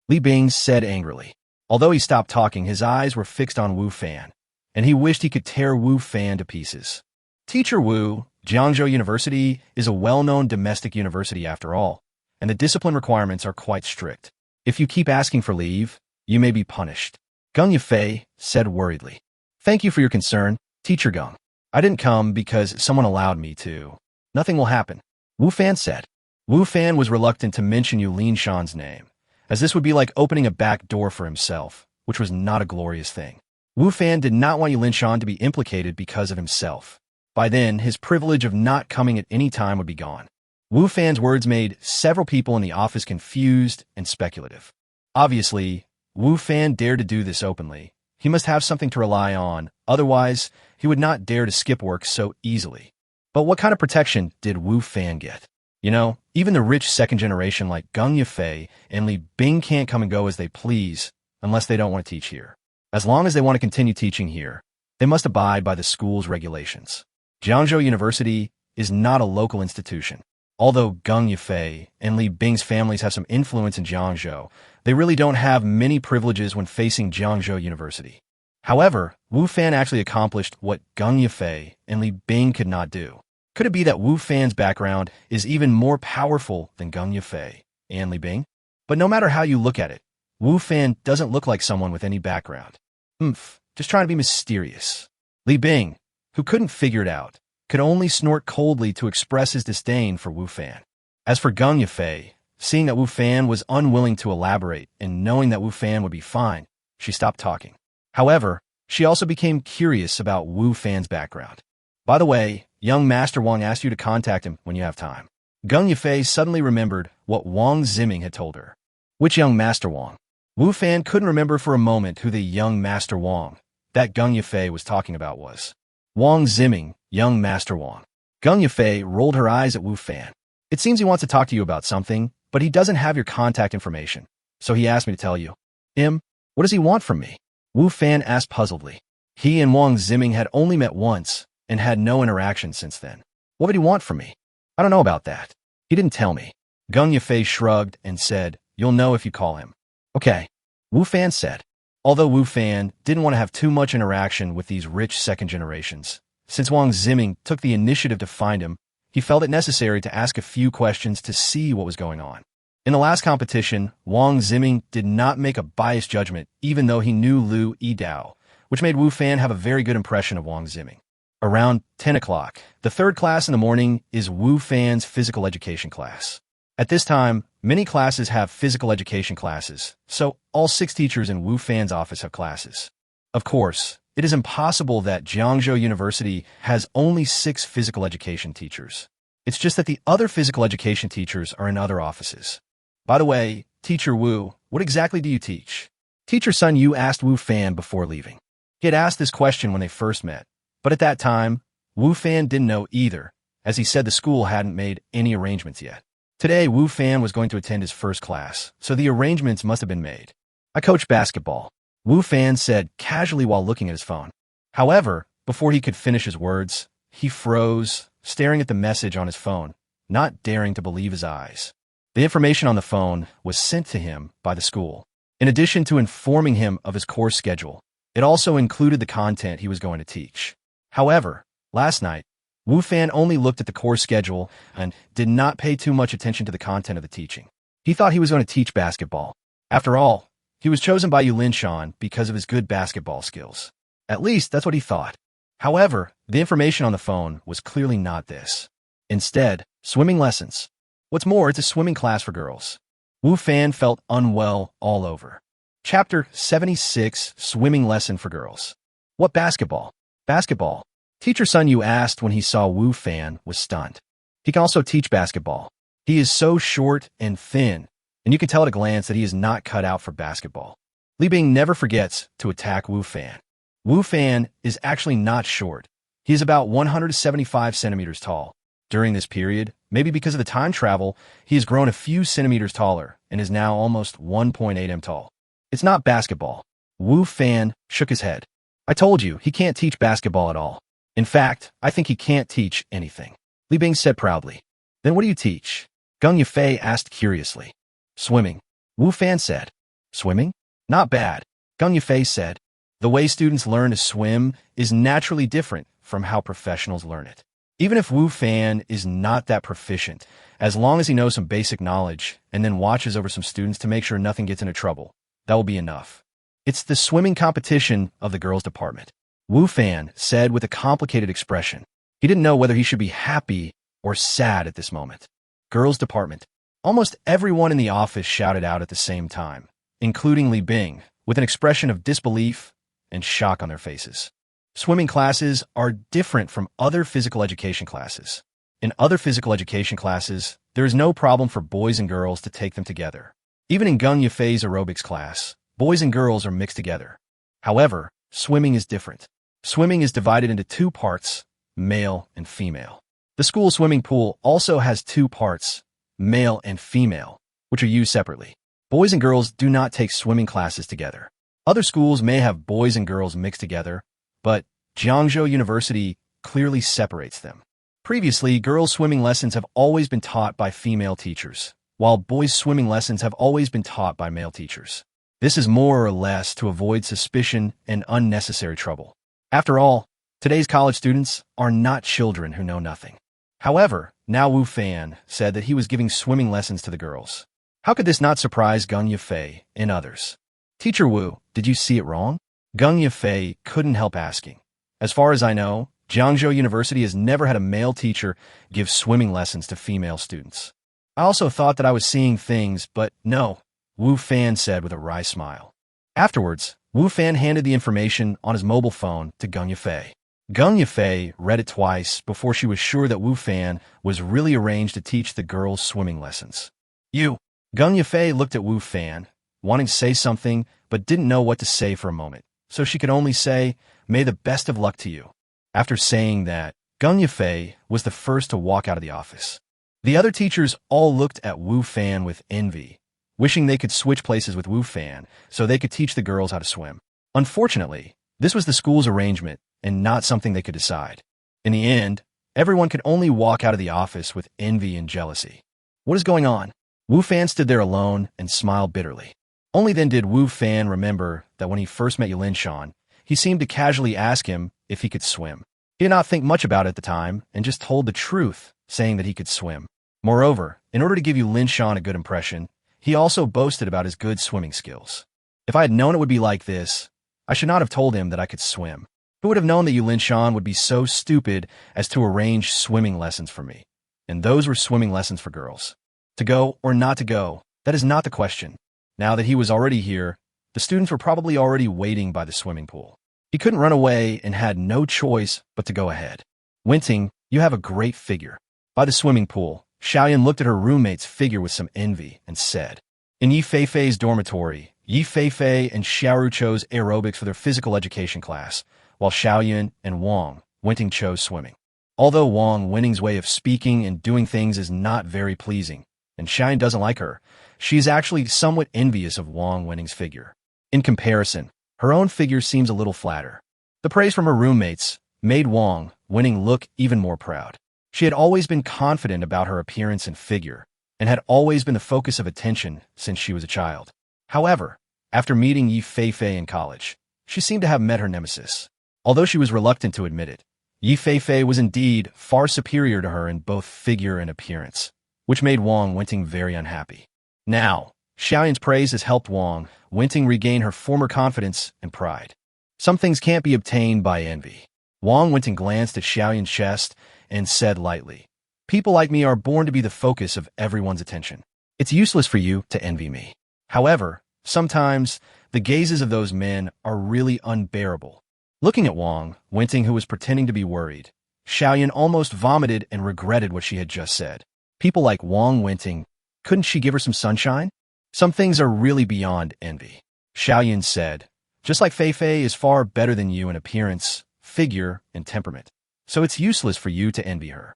Li Bing said angrily. Although he stopped talking, his eyes were fixed on Wu Fan, and he wished he could tear Wu Fan to pieces. "Teacher Wu, Jiangzhou University is a well-known domestic university after all, and the discipline requirements are quite strict. If you keep asking for leave, you may be punished," Gung Yufei said worriedly. "Thank you for your concern, Teacher Gung. I didn't come because someone allowed me to. Nothing will happen," Wu Fan said. Wu Fan was reluctant to mention Yulin Shan's name, as this would be like opening a back door for himself, which was not a glorious thing. Wu Fan did not want Yulin Shan to be implicated because of himself. By then, his privilege of not coming at any time would be gone. Wu Fan's words made several people in the office confused and speculative. Obviously, Wu Fan dared to do this openly. He must have something to rely on, otherwise he would not dare to skip work so easily. But what kind of protection did Wu Fan get? You know, even the rich second generation like Gung Yufei and Li Bing can't come and go as they please unless they don't want to teach here. As long as they want to continue teaching here, they must abide by the school's regulations. Jiangzhou University is not a local institution. Although Gung Yufei and Li Bing's families have some influence in Jiangzhou, they really don't have many privileges when facing Jiangzhou University. However, Wu Fan actually accomplished what Gung Yufei and Li Bing could not do. Could it be that Wu Fan's background is even more powerful than Gung Yufei and Li Bing? But no matter how you look at it, Wu Fan doesn't look like someone with any background. Just trying to be mysterious. Li Bing, who couldn't figure it out, could only snort coldly to express his disdain for Wu Fan. As for Gung Yufei, seeing that Wu Fan was unwilling to elaborate and knowing that Wu Fan would be fine, she stopped talking. However, she also became curious about Wu Fan's background. "By the way, young Master Wang asked you to contact him when you have time." Gung Yufei suddenly remembered what Wang Ziming had told her. Which young Master Wang? Wu Fan couldn't remember for a moment who the young Master Wang that Gung Yufei was talking about was. Wang Ziming, young Master Wang. Gung Yufei rolled her eyes at Wu Fan. It seems he wants to talk to you about something, but he doesn't have your contact information, so he asked me to tell you. What does he want from me? Wu Fan asked puzzledly. He and Wang Ziming had only met once and had no interaction since then. What would he want from me? I don't know about that. He didn't tell me. Gung Yufei shrugged and said, you'll know if you call him. Okay, Wu Fan said. Although Wu Fan didn't want to have too much interaction with these rich second generations, since Wang Ziming took the initiative to find him, he felt it necessary to ask a few questions to see what was going on. In the last competition, Wang Ziming did not make a biased judgment even though he knew Liu Yidao, which made Wu Fan have a very good impression of Wang Ziming. Around 10 o'clock, the third class in the morning is Wu Fan's physical education class. At this time, many classes have physical education classes, so all 6 teachers in Wu Fan's office have classes. Of course, it is impossible that Jiangzhou University has only 6 physical education teachers. It's just that the other physical education teachers are in other offices. By the way, Teacher Wu, what exactly do you teach? Teacher Sun Yu asked Wu Fan before leaving. He had asked this question when they first met, but at that time, Wu Fan didn't know either, as he said the school hadn't made any arrangements yet. Today, Wu Fan was going to attend his first class, so the arrangements must have been made. I coach basketball, Wu Fan said casually while looking at his phone. However, before he could finish his words, he froze, staring at the message on his phone, not daring to believe his eyes. The information on the phone was sent to him by the school. In addition to informing him of his course schedule, it also included the content he was going to teach. However, last night, Wu Fan only looked at the course schedule and did not pay too much attention to the content of the teaching. He thought he was going to teach basketball. After all, he was chosen by Yu Linshan because of his good basketball skills. At least, that's what he thought. However, the information on the phone was clearly not this. Instead, swimming lessons. What's more, it's a swimming class for girls. Wu Fan felt unwell all over. Chapter 76, Swimming Lesson for Girls. What basketball? Basketball. Teacher Sun Yu asked when he saw Wu Fan was stunned. He can also teach basketball. He is so short and thin, and you can tell at a glance that he is not cut out for basketball. Li Bing never forgets to attack Wu Fan. Wu Fan is actually not short. He is about 175 centimeters tall. During this period, maybe because of the time travel, he has grown a few centimeters taller and is now almost 1.8 m tall. It's not basketball. Wu Fan shook his head. I told you, he can't teach basketball at all. In fact, I think he can't teach anything. Li Bing said proudly. Then what do you teach? Gung Yufei asked curiously. Swimming. Wu Fan said. Swimming? Not bad. Gung Yufei said. The way students learn to swim is naturally different from how professionals learn it. Even if Wu Fan is not that proficient, as long as he knows some basic knowledge and then watches over some students to make sure nothing gets into trouble, that will be enough. It's the swimming competition of the girls' department. Wu Fan said with a complicated expression. He didn't know whether he should be happy or sad at this moment. Girls' department. Almost everyone in the office shouted out at the same time, including Li Bing, with an expression of disbelief and shock on their faces. Swimming classes are different from other physical education classes. In other physical education classes, there is no problem for boys and girls to take them together. Even in Gung Yufei's aerobics class, boys and girls are mixed together. However, swimming is different. Swimming is divided into 2 parts, male and female. The school swimming pool also has 2 parts, male and female, which are used separately. Boys and girls do not take swimming classes together. Other schools may have boys and girls mixed together, but Jiangzhou University clearly separates them. Previously, girls' swimming lessons have always been taught by female teachers, while boys' swimming lessons have always been taught by male teachers. This is more or less to avoid suspicion and unnecessary trouble. After all, today's college students are not children who know nothing. However, now Wu Fan said that he was giving swimming lessons to the girls. How could this not surprise Gung Yufei and others? Teacher Wu, did you see it wrong? Gung Yufei couldn't help asking. As far as I know, Jiangzhou University has never had a male teacher give swimming lessons to female students. I also thought that I was seeing things, but no, Wu Fan said with a wry smile. Afterwards, Wu Fan handed the information on his mobile phone to Gung Yufei. Gung Yifei read it twice before she was sure that Wu Fan was really arranged to teach the girls swimming lessons. You. Gung Yifei looked at Wu Fan, wanting to say something, but didn't know what to say for a moment, so she could only say, "May the best of luck to you." After saying that, Gung Yifei was the first to walk out of the office. The other teachers all looked at Wu Fan with envy, wishing they could switch places with Wu Fan so they could teach the girls how to swim. Unfortunately, this was the school's arrangement and not something they could decide. In the end, everyone could only walk out of the office with envy and jealousy. What is going on? Wu Fan stood there alone and smiled bitterly. Only then did Wu Fan remember that when he first met Yulin Shan, he seemed to casually ask him if he could swim. He did not think much about it at the time and just told the truth, saying that he could swim. Moreover, in order to give Yulin Shan a good impression, he also boasted about his good swimming skills. If I had known it would be like this, I should not have told him that I could swim. Who would have known that Yulin Shan would be so stupid as to arrange swimming lessons for me? And those were swimming lessons for girls. To go or not to go, that is not the question. Now that he was already here, the students were probably already waiting by the swimming pool. He couldn't run away and had no choice but to go ahead. Winting, you have a great figure. By the swimming pool, Xiaoyan looked at her roommate's figure with some envy and said, in Yi Feifei's dormitory, Yi Feifei and Xiaoru chose aerobics for their physical education class, while Xiaoyan and Wang Winting chose swimming. Although Wang Winting's way of speaking and doing things is not very pleasing, and Xiaoyan doesn't like her, she is actually somewhat envious of Wang Winting's figure. In comparison, her own figure seems a little flatter. The praise from her roommates made Wang Winting look even more proud. She had always been confident about her appearance and figure, and had always been the focus of attention since she was a child. However, after meeting Yi Feifei in college, she seemed to have met her nemesis. Although she was reluctant to admit it, Yi Feifei was indeed far superior to her in both figure and appearance, which made Wang Winting very unhappy. Now, Xiaoyan's praise has helped Wang Winting regain her former confidence and pride. Some things can't be obtained by envy. Wang Winting glanced at Xiaoyan's chest and said lightly, "People like me are born to be the focus of everyone's attention. It's useless for you to envy me. However, sometimes the gazes of those men are really unbearable." Looking at Wang Winting, who was pretending to be worried, Xiaoyan almost vomited and regretted what she had just said. People like Wang Winting, couldn't she give her some sunshine? Some things are really beyond envy. Xiaoyan said, just like Feifei is far better than you in appearance, figure, and temperament, so it's useless for you to envy her.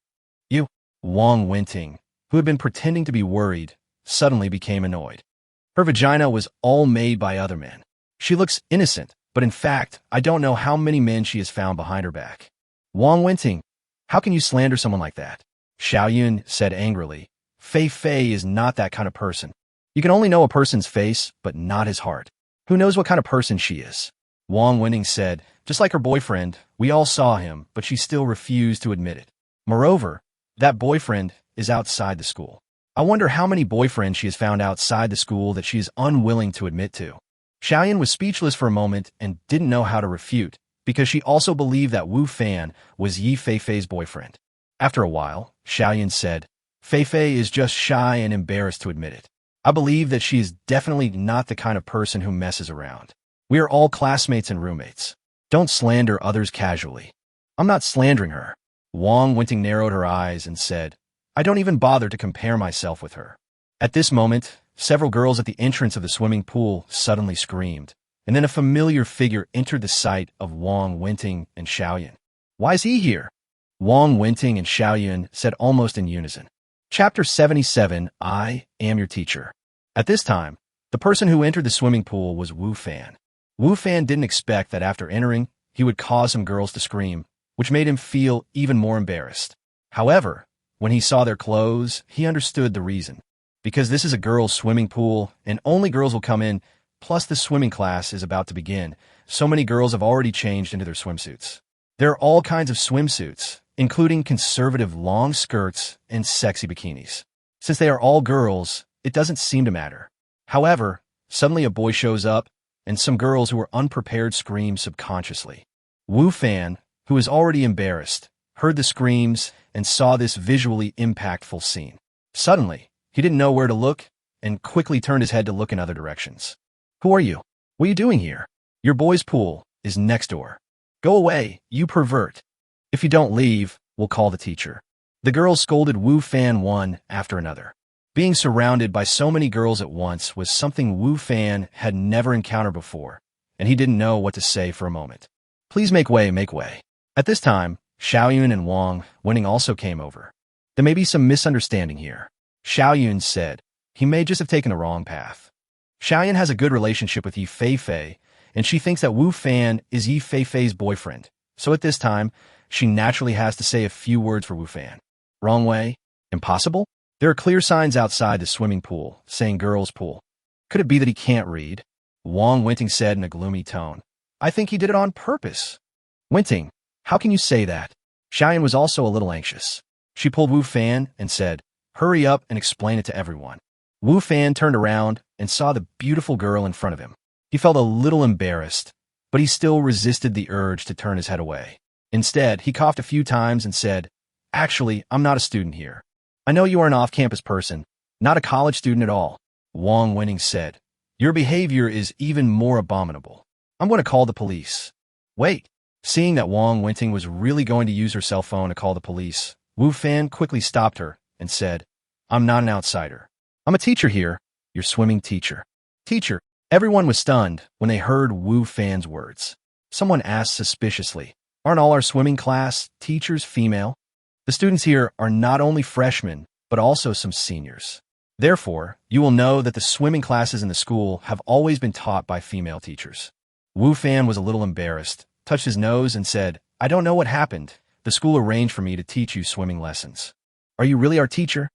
You, Wang Winting, who had been pretending to be worried, suddenly became annoyed. Her vagina was all made by other men. She looks innocent, but in fact, I don't know how many men she has found behind her back. Wang Winting, how can you slander someone like that? Xiaoyan said angrily, Feifei is not that kind of person. You can only know a person's face, but not his heart. Who knows what kind of person she is? Wang Winting said, just like her boyfriend, we all saw him, but she still refused to admit it. Moreover, that boyfriend is outside the school. I wonder how many boyfriends she has found outside the school that she is unwilling to admit to. Xiaoyan was speechless for a moment and didn't know how to refute, because she also believed that Wu Fan was Yi Feifei's boyfriend. After a while, Xiaoyan said, Feifei is just shy and embarrassed to admit it. I believe that she is definitely not the kind of person who messes around. We are all classmates and roommates. Don't slander others casually. I'm not slandering her. Wang Winting narrowed her eyes and said, I don't even bother to compare myself with her. At this moment, several girls at the entrance of the swimming pool suddenly screamed, and then a familiar figure entered the sight of Wang Winting and Xiaoyan. Why is he here? Wang Winting and Xiaoyan said almost in unison. Chapter 77, I am your teacher. At this time, the person who entered the swimming pool was Wu Fan. Wu Fan didn't expect that after entering, he would cause some girls to scream, which made him feel even more embarrassed. However, when he saw their clothes, he understood the reason. Because this is a girls' swimming pool, and only girls will come in, plus the swimming class is about to begin, so many girls have already changed into their swimsuits. There are all kinds of swimsuits, including conservative long skirts and sexy bikinis. Since they are all girls, it doesn't seem to matter. However, suddenly a boy shows up, and some girls who were unprepared scream subconsciously. Wu Fan, who is already embarrassed, heard the screams and saw this visually impactful scene. Suddenly, he didn't know where to look and quickly turned his head to look in other directions. Who are you? What are you doing here? Your boys' pool is next door. Go away, you pervert. If you don't leave, we'll call the teacher. The girls scolded Wu Fan one after another. Being surrounded by so many girls at once was something Wu Fan had never encountered before, and he didn't know what to say for a moment. Please make way, make way. At this time, Xiaoyun and Wang Winning also came over. There may be some misunderstanding here. Xiaoyun said. He may just have taken the wrong path. Xiaoyun has a good relationship with Yi Feifei, and she thinks that Wu Fan is Yi Feifei's boyfriend. So at this time, she naturally has to say a few words for Wu Fan. Wrong way? Impossible? There are clear signs outside the swimming pool, saying girls' pool. Could it be that he can't read? Wang Winting said in a gloomy tone. I think he did it on purpose. Winting, how can you say that? Xiaoyun was also a little anxious. She pulled Wu Fan and said, hurry up and explain it to everyone. Wu Fan turned around and saw the beautiful girl in front of him. He felt a little embarrassed, but he still resisted the urge to turn his head away. Instead, he coughed a few times and said, actually, I'm not a student here. I know you are an off-campus person, not a college student at all. Wang Winning said, your behavior is even more abominable. I'm going to call the police. Wait. Seeing that Wang Winting was really going to use her cell phone to call the police, Wu Fan quickly stopped her and said, I'm not an outsider. I'm a teacher here, your swimming teacher. Teacher. Everyone was stunned when they heard Wu Fan's words. Someone asked suspiciously, aren't all our swimming class teachers female? The students here are not only freshmen, but also some seniors. Therefore, you will know that the swimming classes in the school have always been taught by female teachers. Wu Fan was a little embarrassed, touched his nose and said, I don't know what happened. The school arranged for me to teach you swimming lessons. Are you really our teacher?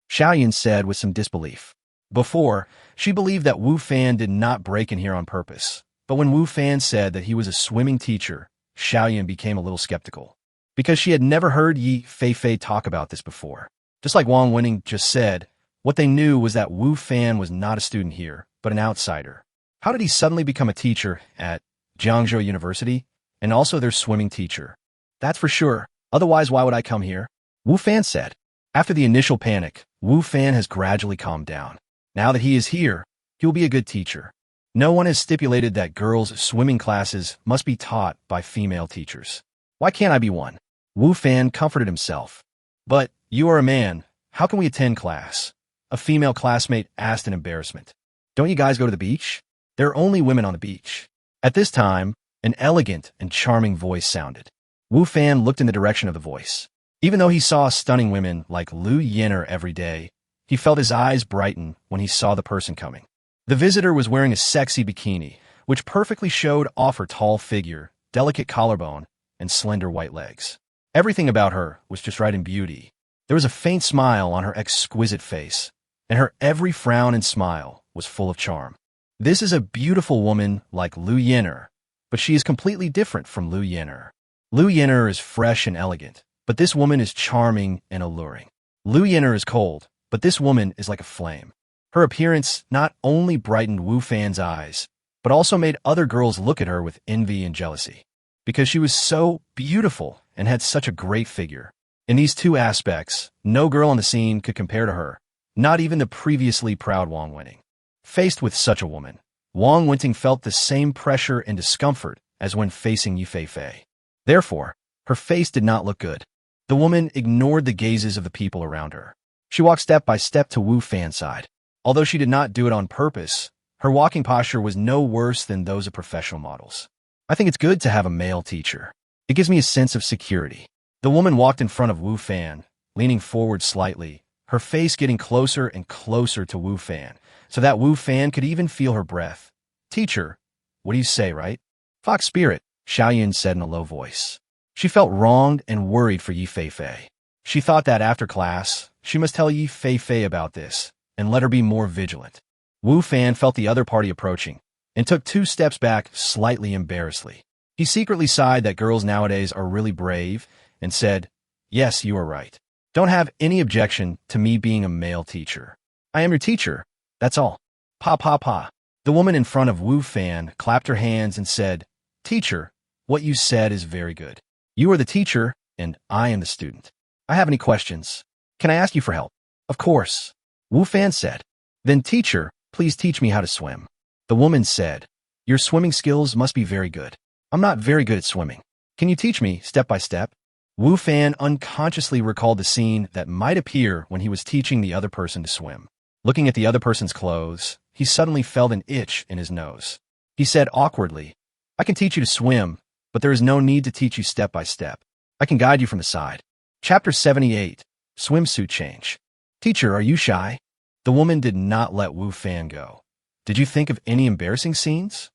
Xiaoyun said with some disbelief. Before, she believed that Wu Fan did not break in here on purpose. But when Wu Fan said that he was a swimming teacher, Xiaoyun became a little skeptical. Because she had never heard Yi Feifei talk about this before. Just like Wang Winning just said, what they knew was that Wu Fan was not a student here, but an outsider. How did he suddenly become a teacher at Jiangzhou University, and also their swimming teacher? That's for sure. Otherwise, why would I come here? Wu Fan said. After the initial panic, Wu Fan has gradually calmed down. Now that he is here, he will be a good teacher. No one has stipulated that girls' swimming classes must be taught by female teachers. Why can't I be one? Wu Fan comforted himself. But you are a man. How can we attend class? A female classmate asked in embarrassment. Don't you guys go to the beach? There are only women on the beach. At this time, an elegant and charming voice sounded. Wu Fan looked in the direction of the voice. Even though he saw stunning women like Lu Yin'er every day, he felt his eyes brighten when he saw the person coming. The visitor was wearing a sexy bikini, which perfectly showed off her tall figure, delicate collarbone, and slender white legs. Everything about her was just right in beauty. There was a faint smile on her exquisite face, and her every frown and smile was full of charm. This is a beautiful woman like Lu Yin'er, but she is completely different from Lu Yin'er. Lu Yin'er is fresh and elegant, but this woman is charming and alluring. Lu Yin'er is cold, but this woman is like a flame. Her appearance not only brightened Wu Fan's eyes, but also made other girls look at her with envy and jealousy. Because she was so beautiful and had such a great figure. In these two aspects, no girl on the scene could compare to her, not even the previously proud Wang Winting. Faced with such a woman, Wang Winting felt the same pressure and discomfort as when facing Yi Feifei. Therefore, her face did not look good. The woman ignored the gazes of the people around her. She walked step by step to Wu Fan's side. Although she did not do it on purpose, her walking posture was no worse than those of professional models. I think it's good to have a male teacher. It gives me a sense of security. The woman walked in front of Wu Fan, leaning forward slightly, her face getting closer and closer to Wu Fan, so that Wu Fan could even feel her breath. Teacher, what do you say, right? Fox spirit, Xiaoyun said in a low voice. She felt wronged and worried for Yi Feifei. She thought that after class, she must tell Yi Feifei about this, and let her be more vigilant. Wu Fan felt the other party approaching, and took 2 steps back slightly embarrassedly. He secretly sighed that girls nowadays are really brave, and said, yes, you are right. Don't have any objection to me being a male teacher. I am your teacher, that's all. Pa pa pa. The woman in front of Wu Fan clapped her hands and said, teacher, what you said is very good. You are the teacher, and I am the student. I have any questions. Can I ask you for help? Of course. Wu Fan said. Then teacher, please teach me how to swim. The woman said, your swimming skills must be very good. I'm not very good at swimming. Can you teach me step by step? Wu Fan unconsciously recalled the scene that might appear when he was teaching the other person to swim. Looking at the other person's clothes, he suddenly felt an itch in his nose. He said awkwardly, "I can teach you to swim, but there is no need to teach you step by step. I can guide you from the side." Chapter 78. Swimsuit Change. Teacher, are you shy? The woman did not let Wu Fan go. Did you think of any embarrassing scenes?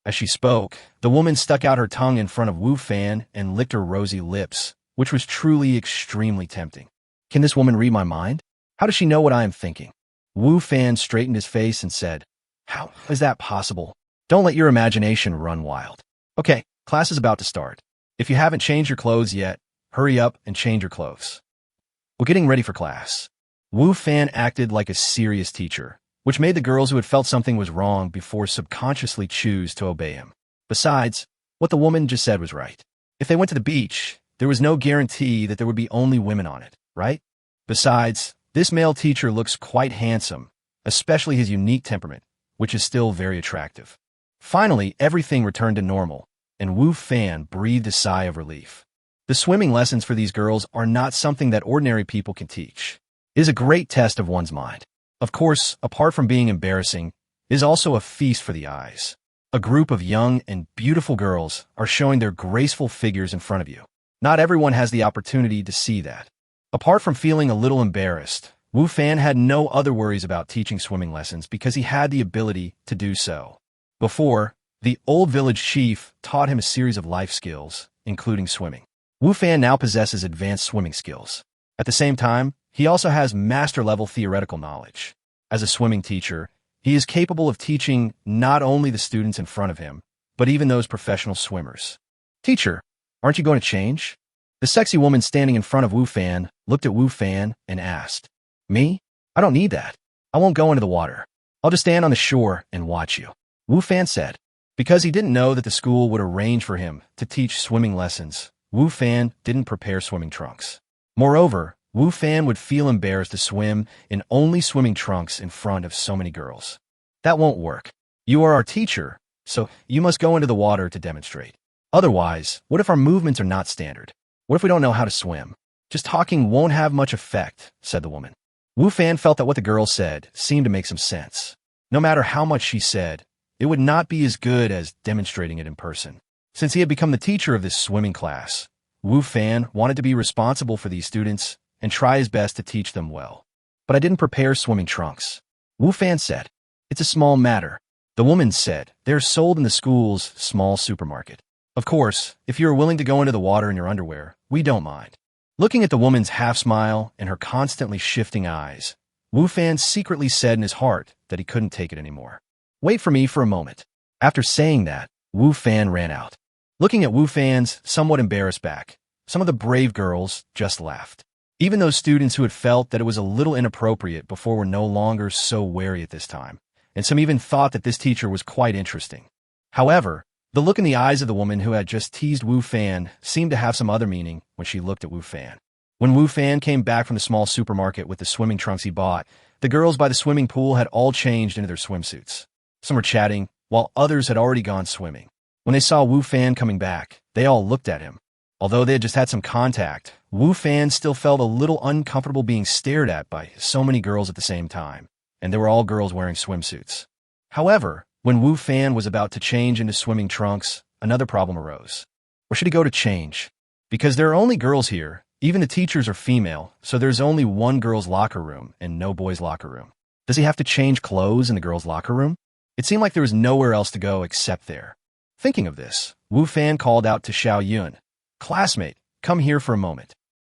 As she spoke, the woman stuck out her tongue in front of Wu Fan and licked her rosy lips, which was truly extremely tempting. Can this woman read my mind? How does she know what I am thinking? Wu Fan straightened his face and said, "How is that possible? Don't let your imagination run wild. Okay, class is about to start. If you haven't changed your clothes yet, hurry up and change your clothes. We're getting ready for class." Wu Fan acted like a serious teacher, which made the girls who had felt something was wrong before subconsciously choose to obey him. Besides, what the woman just said was right. If they went to the beach, there was no guarantee that there would be only women on it, right? Besides, this male teacher looks quite handsome, especially his unique temperament, which is still very attractive. Finally, everything returned to normal, and Wu Fan breathed a sigh of relief. The swimming lessons for these girls are not something that ordinary people can teach. It is a great test of one's mind. Of course, apart from being embarrassing, it is also a feast for the eyes. A group of young and beautiful girls are showing their graceful figures in front of you. Not everyone has the opportunity to see that. Apart from feeling a little embarrassed, Wu Fan had no other worries about teaching swimming lessons because he had the ability to do so. Before, the old village chief taught him a series of life skills, including swimming. Wu Fan now possesses advanced swimming skills. At the same time, he also has master-level theoretical knowledge. As a swimming teacher, he is capable of teaching not only the students in front of him, but even those professional swimmers. "Teacher, aren't you going to change?" The sexy woman standing in front of Wu Fan looked at Wu Fan and asked, "Me? I don't need that. I won't go into the water. I'll just stand on the shore and watch you," Wu Fan said. Because he didn't know that the school would arrange for him to teach swimming lessons, Wu Fan didn't prepare swimming trunks. Moreover, Wu Fan would feel embarrassed to swim in only swimming trunks in front of so many girls. "That won't work. You are our teacher, so you must go into the water to demonstrate. Otherwise, what if our movements are not standard? What if we don't know how to swim? Just talking won't have much effect," said the woman. Wu Fan felt that what the girl said seemed to make some sense. No matter how much she said, it would not be as good as demonstrating it in person. Since he had become the teacher of this swimming class, Wu Fan wanted to be responsible for these students and try his best to teach them well. "But I didn't prepare swimming trunks," Wu Fan said. "It's a small matter." The woman said, "They are sold in the school's small supermarket. Of course, if you are willing to go into the water in your underwear, we don't mind." Looking at the woman's half-smile and her constantly shifting eyes, Wu Fan secretly said in his heart that he couldn't take it anymore. "Wait for me for a moment." After saying that, Wu Fan ran out. Looking at Wu Fan's somewhat embarrassed back, some of the brave girls just laughed. Even those students who had felt that it was a little inappropriate before were no longer so wary at this time, and some even thought that this teacher was quite interesting. However, the look in the eyes of the woman who had just teased Wu Fan seemed to have some other meaning when she looked at Wu Fan. When Wu Fan came back from the small supermarket with the swimming trunks he bought, the girls by the swimming pool had all changed into their swimsuits. Some were chatting, while others had already gone swimming. When they saw Wu Fan coming back, they all looked at him. Although they had just had some contact, Wu Fan still felt a little uncomfortable being stared at by so many girls at the same time, and they were all girls wearing swimsuits. However, when Wu Fan was about to change into swimming trunks, another problem arose. Where should he go to change? Because there are only girls here, even the teachers are female, so there's only one girl's locker room and no boys' locker room. Does he have to change clothes in the girls' locker room? It seemed like there was nowhere else to go except there. Thinking of this, Wu Fan called out to Xiao Yun, "Classmate, come here for a moment."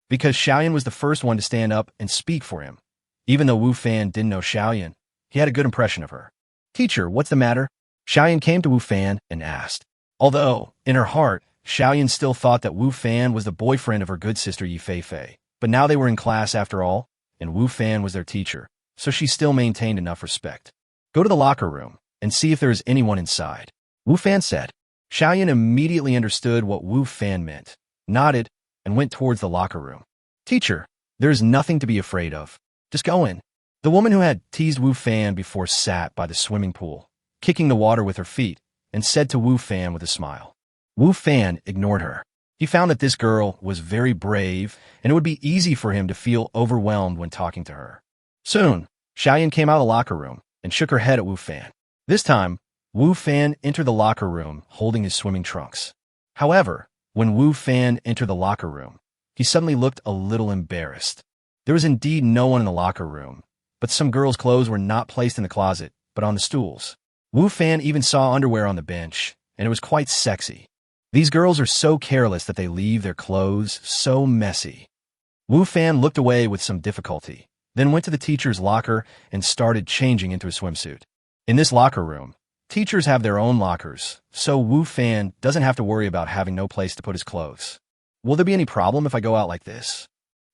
Because Xiao Yun was the first one to stand up and speak for him. Even though Wu Fan didn't know Xiao Yun, he had a good impression of her. "Teacher, what's the matter?" Xiao Yun came to Wu Fan and asked. Although, in her heart, Xiao Yun still thought that Wu Fan was the boyfriend of her good sister Yi Fei Fei. But now they were in class after all, and Wu Fan was their teacher, so she still maintained enough respect. "Go to the locker room and see if there is anyone inside," Wu Fan said. Xiao Yun immediately understood what Wu Fan meant, nodded, and went towards the locker room. "Teacher, there is nothing to be afraid of. Just go in." The woman who had teased Wu Fan before sat by the swimming pool, kicking the water with her feet, and said to Wu Fan with a smile. Wu Fan ignored her. He found that this girl was very brave, and it would be easy for him to feel overwhelmed when talking to her. Soon, Xiaoyan came out of the locker room and shook her head at Wu Fan. This time, Wu Fan entered the locker room holding his swimming trunks. However, when Wu Fan entered the locker room, he suddenly looked a little embarrassed. There was indeed no one in the locker room, but some girls' clothes were not placed in the closet, but on the stools. Wu Fan even saw underwear on the bench, and it was quite sexy. These girls are so careless that they leave their clothes so messy. Wu Fan looked away with some difficulty, then went to the teacher's locker and started changing into a swimsuit. In this locker room, teachers have their own lockers, so Wu Fan doesn't have to worry about having no place to put his clothes. Will there be any problem if I go out like this?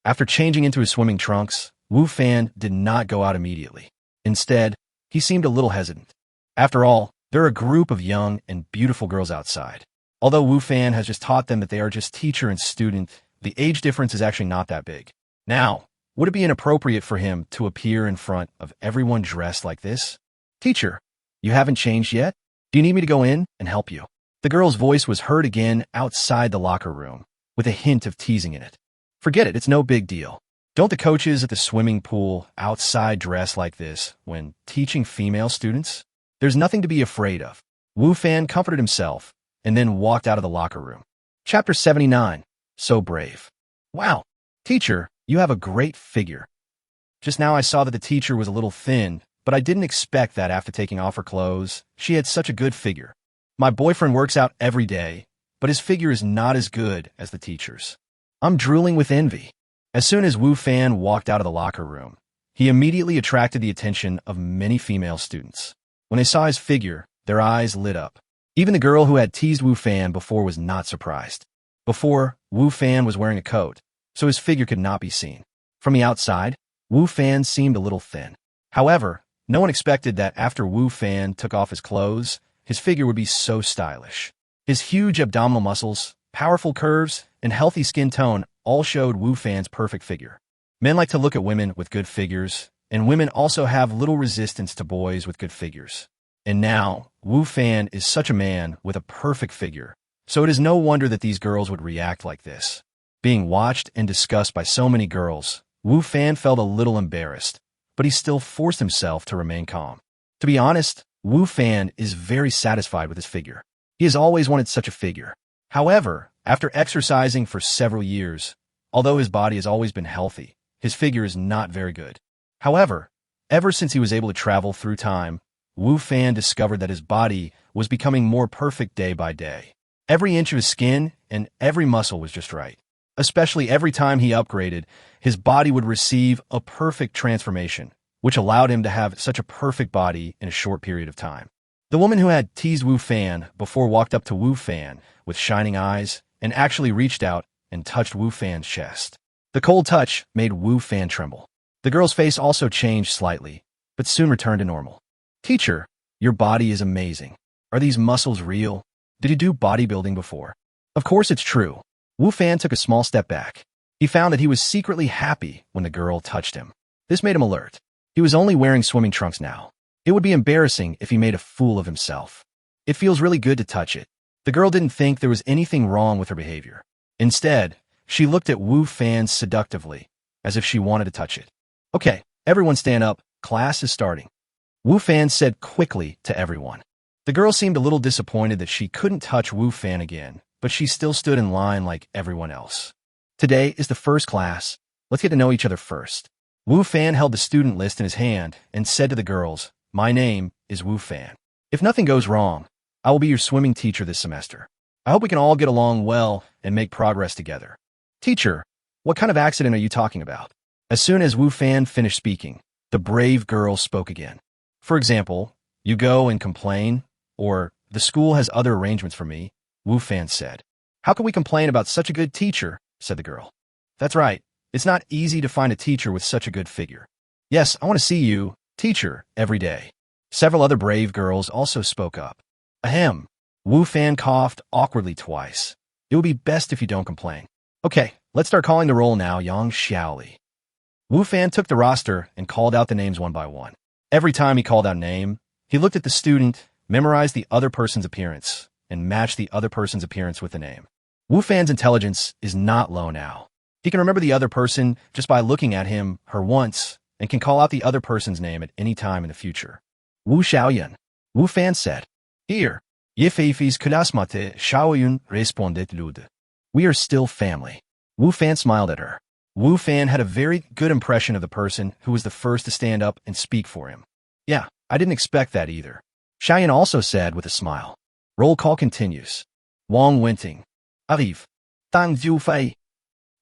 After changing into his swimming trunks, Wu Fan did not go out immediately. Instead, he seemed a little hesitant. After all, there are a group of young and beautiful girls outside. Although Wu Fan has just taught them that they are just teacher and student, the age difference is actually not that big. Now, would it be inappropriate for him to appear in front of everyone dressed like this? Teacher, you haven't changed yet? Do you need me to go in and help you? The girl's voice was heard again outside the locker room, with a hint of teasing in it. Forget it, it's no big deal. Don't the coaches at the swimming pool outside dress like this when teaching female students? There's nothing to be afraid of. Wu Fan comforted himself and then walked out of the locker room. Chapter 79. So brave. Wow, teacher, you have a great figure. Just now I saw that the teacher was a little thin, but I didn't expect that after taking off her clothes. She had such a good figure. My boyfriend works out every day, but his figure is not as good as the teacher's. I'm drooling with envy. As soon as Wu Fan walked out of the locker room, he immediately attracted the attention of many female students. When they saw his figure, their eyes lit up. Even the girl who had teased Wu Fan before was not surprised. Before, Wu Fan was wearing a coat, so his figure could not be seen. From the outside, Wu Fan seemed a little thin. However, no one expected that after Wu Fan took off his clothes, his figure would be so stylish. His huge abdominal muscles, powerful curves, and healthy skin tone all showed Wu Fan's perfect figure. Men like to look at women with good figures, and women also have little resistance to boys with good figures. And now, Wu Fan is such a man with a perfect figure, so it is no wonder that these girls would react like this. Being watched and discussed by so many girls, Wu Fan felt a little embarrassed, but he still forced himself to remain calm. To be honest, Wu Fan is very satisfied with his figure. He has always wanted such a figure. However, after exercising for several years, although his body has always been healthy, his figure is not very good. However, ever since he was able to travel through time, Wu Fan discovered that his body was becoming more perfect day by day. Every inch of his skin and every muscle was just right. Especially every time he upgraded, his body would receive a perfect transformation, which allowed him to have such a perfect body in a short period of time. The woman who had teased Wu Fan before walked up to Wu Fan with shining eyes and actually reached out and touched Wu Fan's chest. The cold touch made Wu Fan tremble. The girl's face also changed slightly, but soon returned to normal. Teacher, your body is amazing. Are these muscles real? Did you do bodybuilding before? Of course it's true. Wu Fan took a small step back. He found that he was secretly happy when the girl touched him. This made him alert. He was only wearing swimming trunks now. It would be embarrassing if he made a fool of himself. It feels really good to touch it. The girl didn't think there was anything wrong with her behavior. Instead, she looked at Wu Fan seductively, as if she wanted to touch it. Okay, everyone stand up. Class is starting. Wu Fan said quickly to everyone. The girl seemed a little disappointed that she couldn't touch Wu Fan again, but she still stood in line like everyone else. Today is the first class. Let's get to know each other first. Wu Fan held the student list in his hand and said to the girls, "My name is Wu Fan. If nothing goes wrong, I will be your swimming teacher this semester. I hope we can all get along well and make progress together." Teacher, what kind of accident are you talking about? As soon as Wu Fan finished speaking, the brave girl spoke again. For example, you go and complain, or the school has other arrangements for me, Wu Fan said. How can we complain about such a good teacher? Said the girl. That's right. It's not easy to find a teacher with such a good figure. Yes, I want to see you, teacher, every day. Several other brave girls also spoke up. Ahem. Wu Fan coughed awkwardly twice. It would be best if you don't complain. Okay, let's start calling the roll now, Yang Xiaoli. Wu Fan took the roster and called out the names one by one. Every time he called out a name, he looked at the student, memorized the other person's appearance, and matched the other person's appearance with the name. Wu Fan's intelligence is not low now. He can remember the other person just by looking at him, her once, and can call out the other person's name at any time in the future. Wu Xiaoyun. Wu Fan said, "Here, ye fafis kulasmate Xiaoyun responded lude. We are still family." Wu Fan smiled at her. Wu Fan had a very good impression of the person who was the first to stand up and speak for him. "Yeah, I didn't expect that either." Xiaoyun also said with a smile. Roll call continues. Wang Wenting. Arrive. Tang Zhufei.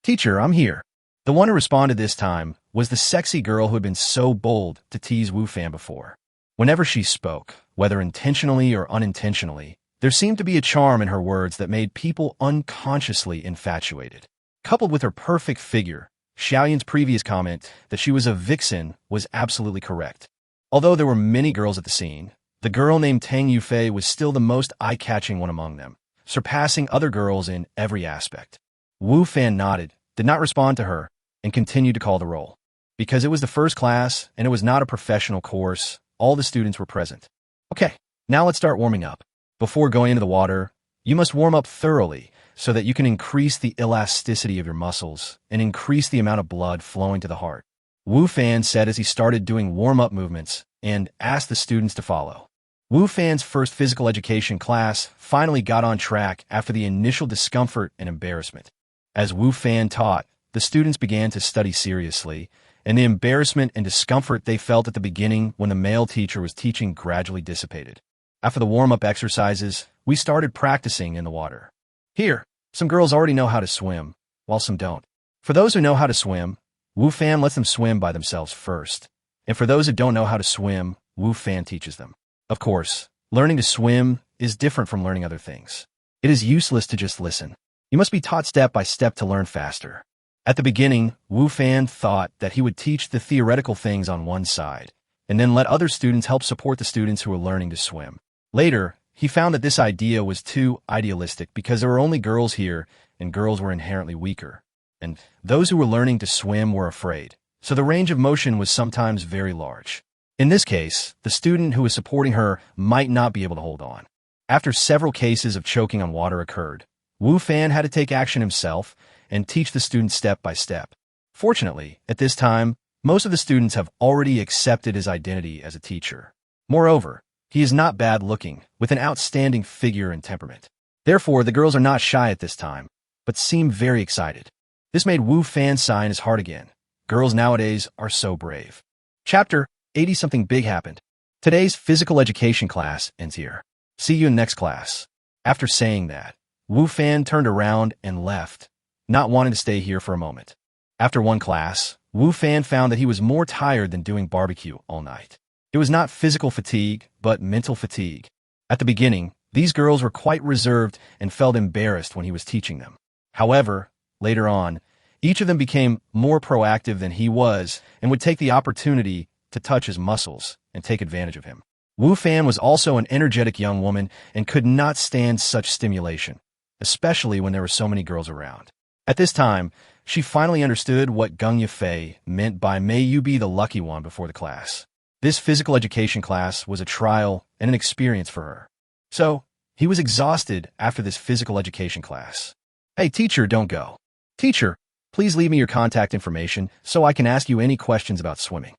Teacher, I'm here. The one who responded this time was the sexy girl who had been so bold to tease Wu Fan before. Whenever she spoke, whether intentionally or unintentionally, there seemed to be a charm in her words that made people unconsciously infatuated. Coupled with her perfect figure, Xiaoyun's previous comment that she was a vixen was absolutely correct. Although there were many girls at the scene, the girl named Tang Yufei was still the most eye-catching one among them, surpassing other girls in every aspect. Wu Fan nodded, did not respond to her, and continued to call the roll. Because it was the first class and it was not a professional course, all the students were present. Okay, now let's start warming up. Before going into the water, you must warm up thoroughly so that you can increase the elasticity of your muscles and increase the amount of blood flowing to the heart. Wu Fan said as he started doing warm-up movements and asked the students to follow. Wu Fan's first physical education class finally got on track after the initial discomfort and embarrassment. As Wu Fan taught, the students began to study seriously, and the embarrassment and discomfort they felt at the beginning when the male teacher was teaching gradually dissipated. After the warm-up exercises, we started practicing in the water. Here, some girls already know how to swim, while some don't. For those who know how to swim, Wu Fan lets them swim by themselves first. And for those who don't know how to swim, Wu Fan teaches them. Of course, learning to swim is different from learning other things. It is useless to just listen. You must be taught step by step to learn faster. At the beginning, Wu Fan thought that he would teach the theoretical things on one side, and then let other students help support the students who were learning to swim. Later, he found that this idea was too idealistic because there were only girls here, and girls were inherently weaker. And those who were learning to swim were afraid, so the range of motion was sometimes very large. In this case, the student who was supporting her might not be able to hold on. After several cases of choking on water occurred, Wu Fan had to take action himself and teach the students step by step. Fortunately, at this time, most of the students have already accepted his identity as a teacher. Moreover, he is not bad-looking, with an outstanding figure and temperament. Therefore, the girls are not shy at this time, but seem very excited. This made Wu Fan sign his heart again. Girls nowadays are so brave. Chapter 80 Something big happened. Today's physical education class ends here. See you in next class. After saying that, Wu Fan turned around and left, not wanting to stay here for a moment. After one class, Wu Fan found that he was more tired than doing barbecue all night. It was not physical fatigue, but mental fatigue. At the beginning, these girls were quite reserved and felt embarrassed when he was teaching them. However, later on, each of them became more proactive than he was and would take the opportunity to touch his muscles and take advantage of him. Wu Fan was also an energetic young woman and could not stand such stimulation, especially when there were so many girls around. At this time, she finally understood what Gung Yufei meant by "may you be the lucky one" before the class. This physical education class was a trial and an experience for her. So, he was exhausted after this physical education class. "Hey, teacher, don't go. Teacher, please leave me your contact information so I can ask you any questions about swimming.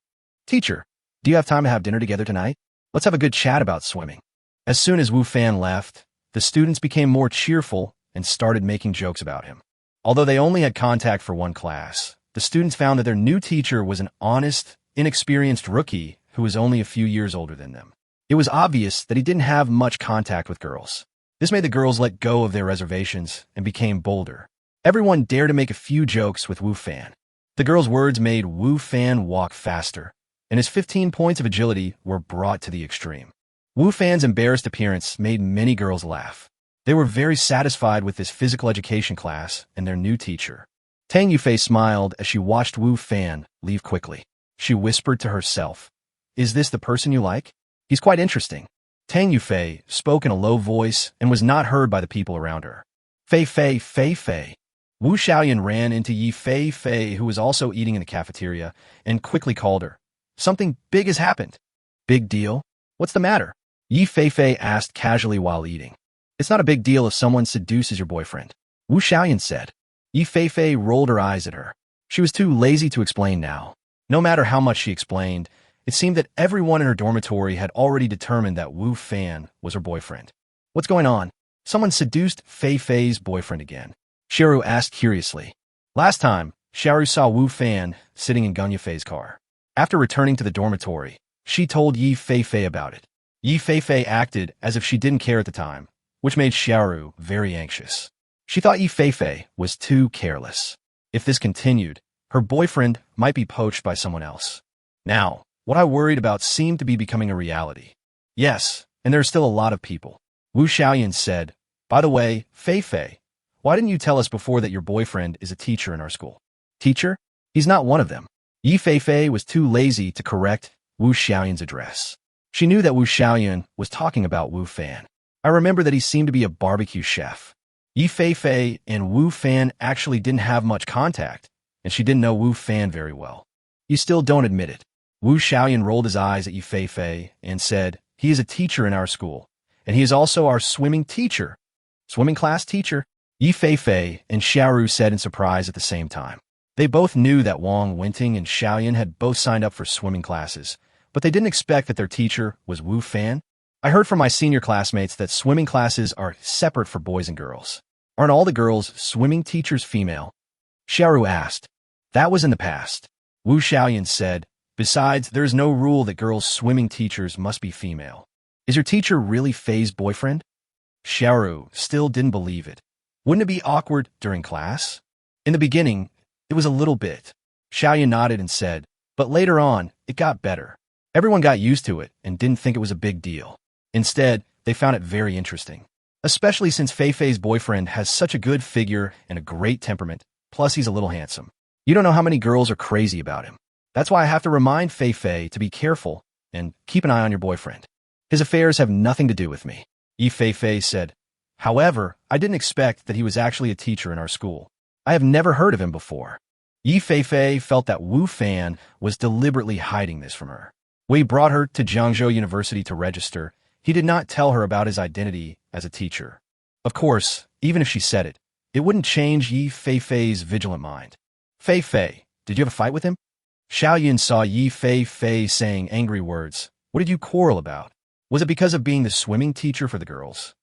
Teacher, do you have time to have dinner together tonight? Let's have a good chat about swimming." As soon as Wu Fan left, the students became more cheerful and started making jokes about him. Although they only had contact for one class, the students found that their new teacher was an honest, inexperienced rookie who was only a few years older than them. It was obvious that he didn't have much contact with girls. This made the girls let go of their reservations and became bolder. Everyone dared to make a few jokes with Wu Fan. The girls' words made Wu Fan walk faster, and his 15 points of agility were brought to the extreme. Wu Fan's embarrassed appearance made many girls laugh. They were very satisfied with this physical education class and their new teacher. Tang Yufei smiled as she watched Wu Fan leave quickly. She whispered to herself, "Is this the person you like? He's quite interesting." Tang Yufei spoke in a low voice and was not heard by the people around her. "Fei Fei, Fei Fei." Wu Xiaoyan ran into Yi Fei Fei, who was also eating in the cafeteria, and quickly called her. "Something big has happened." "Big deal? What's the matter?" Yi Fei Fei asked casually while eating. "It's not a big deal if someone seduces your boyfriend. Wu Xiaoyan said. Yi Feifei rolled her eyes at her. She was too lazy to explain now. No matter how much she explained, it seemed that everyone in her dormitory had already determined that Wu Fan was her boyfriend. What's going on? Someone seduced Feifei's boyfriend again. Xiaoru asked curiously. Last time, Xiaoru saw Wu Fan sitting in Gun Yifei's car. After returning to the dormitory, she told Yi Feifei about it. Yi Feifei acted as if she didn't care at the time, which made Xiaoru very anxious. She thought Yi Feifei was too careless. If this continued, her boyfriend might be poached by someone else. Now, what I worried about seemed to be becoming a reality. Yes, and there are still a lot of people. Wu Xiaoyan said, By the way, Feifei, why didn't you tell us before that your boyfriend is a teacher in our school? Teacher? He's not one of them. Yi Feifei was too lazy to correct Wu Xiaoyan's address. She knew that Wu Xiaoyan was talking about Wu Fan. I remember that he seemed to be a barbecue chef. Yi Feifei and Wu Fan actually didn't have much contact, and she didn't know Wu Fan very well. You still don't admit it. Wu Xiaoyan rolled his eyes at Yi Feifei and said, He is a teacher in our school, and he is also our swimming teacher. Swimming class teacher? Yi Feifei and Xiaoru said in surprise at the same time. They both knew that Wang Wenting and Xiaoyan had both signed up for swimming classes, but they didn't expect that their teacher was Wu Fan. I heard from my senior classmates that swimming classes are separate for boys and girls. Aren't all the girls' swimming teachers female? Xiaoru asked. That was in the past. Wu Xiaoyan said, Besides, there is no rule that girls' swimming teachers must be female. Is your teacher really Fei's boyfriend? Xiaoru still didn't believe it. Wouldn't it be awkward during class? In the beginning, it was a little bit. Xiaoyan nodded and said, but later on, it got better. Everyone got used to it and didn't think it was a big deal. Instead, they found it very interesting. Especially since Feifei's boyfriend has such a good figure and a great temperament, plus he's a little handsome. You don't know how many girls are crazy about him. That's why I have to remind Feifei to be careful and keep an eye on your boyfriend. His affairs have nothing to do with me. Yi Feifei said. However, I didn't expect that he was actually a teacher in our school. I have never heard of him before. Yi Feifei felt that Wu Fan was deliberately hiding this from her. When he brought her to Jiangzhou University to register, he did not tell her about his identity as a teacher. Of course, even if she said it, it wouldn't change Yi Feifei's vigilant mind. Feifei, did you have a fight with him? Xiaoyan saw Yi Feifei saying angry words. What did you quarrel about? Was it because of being the swimming teacher for the girls?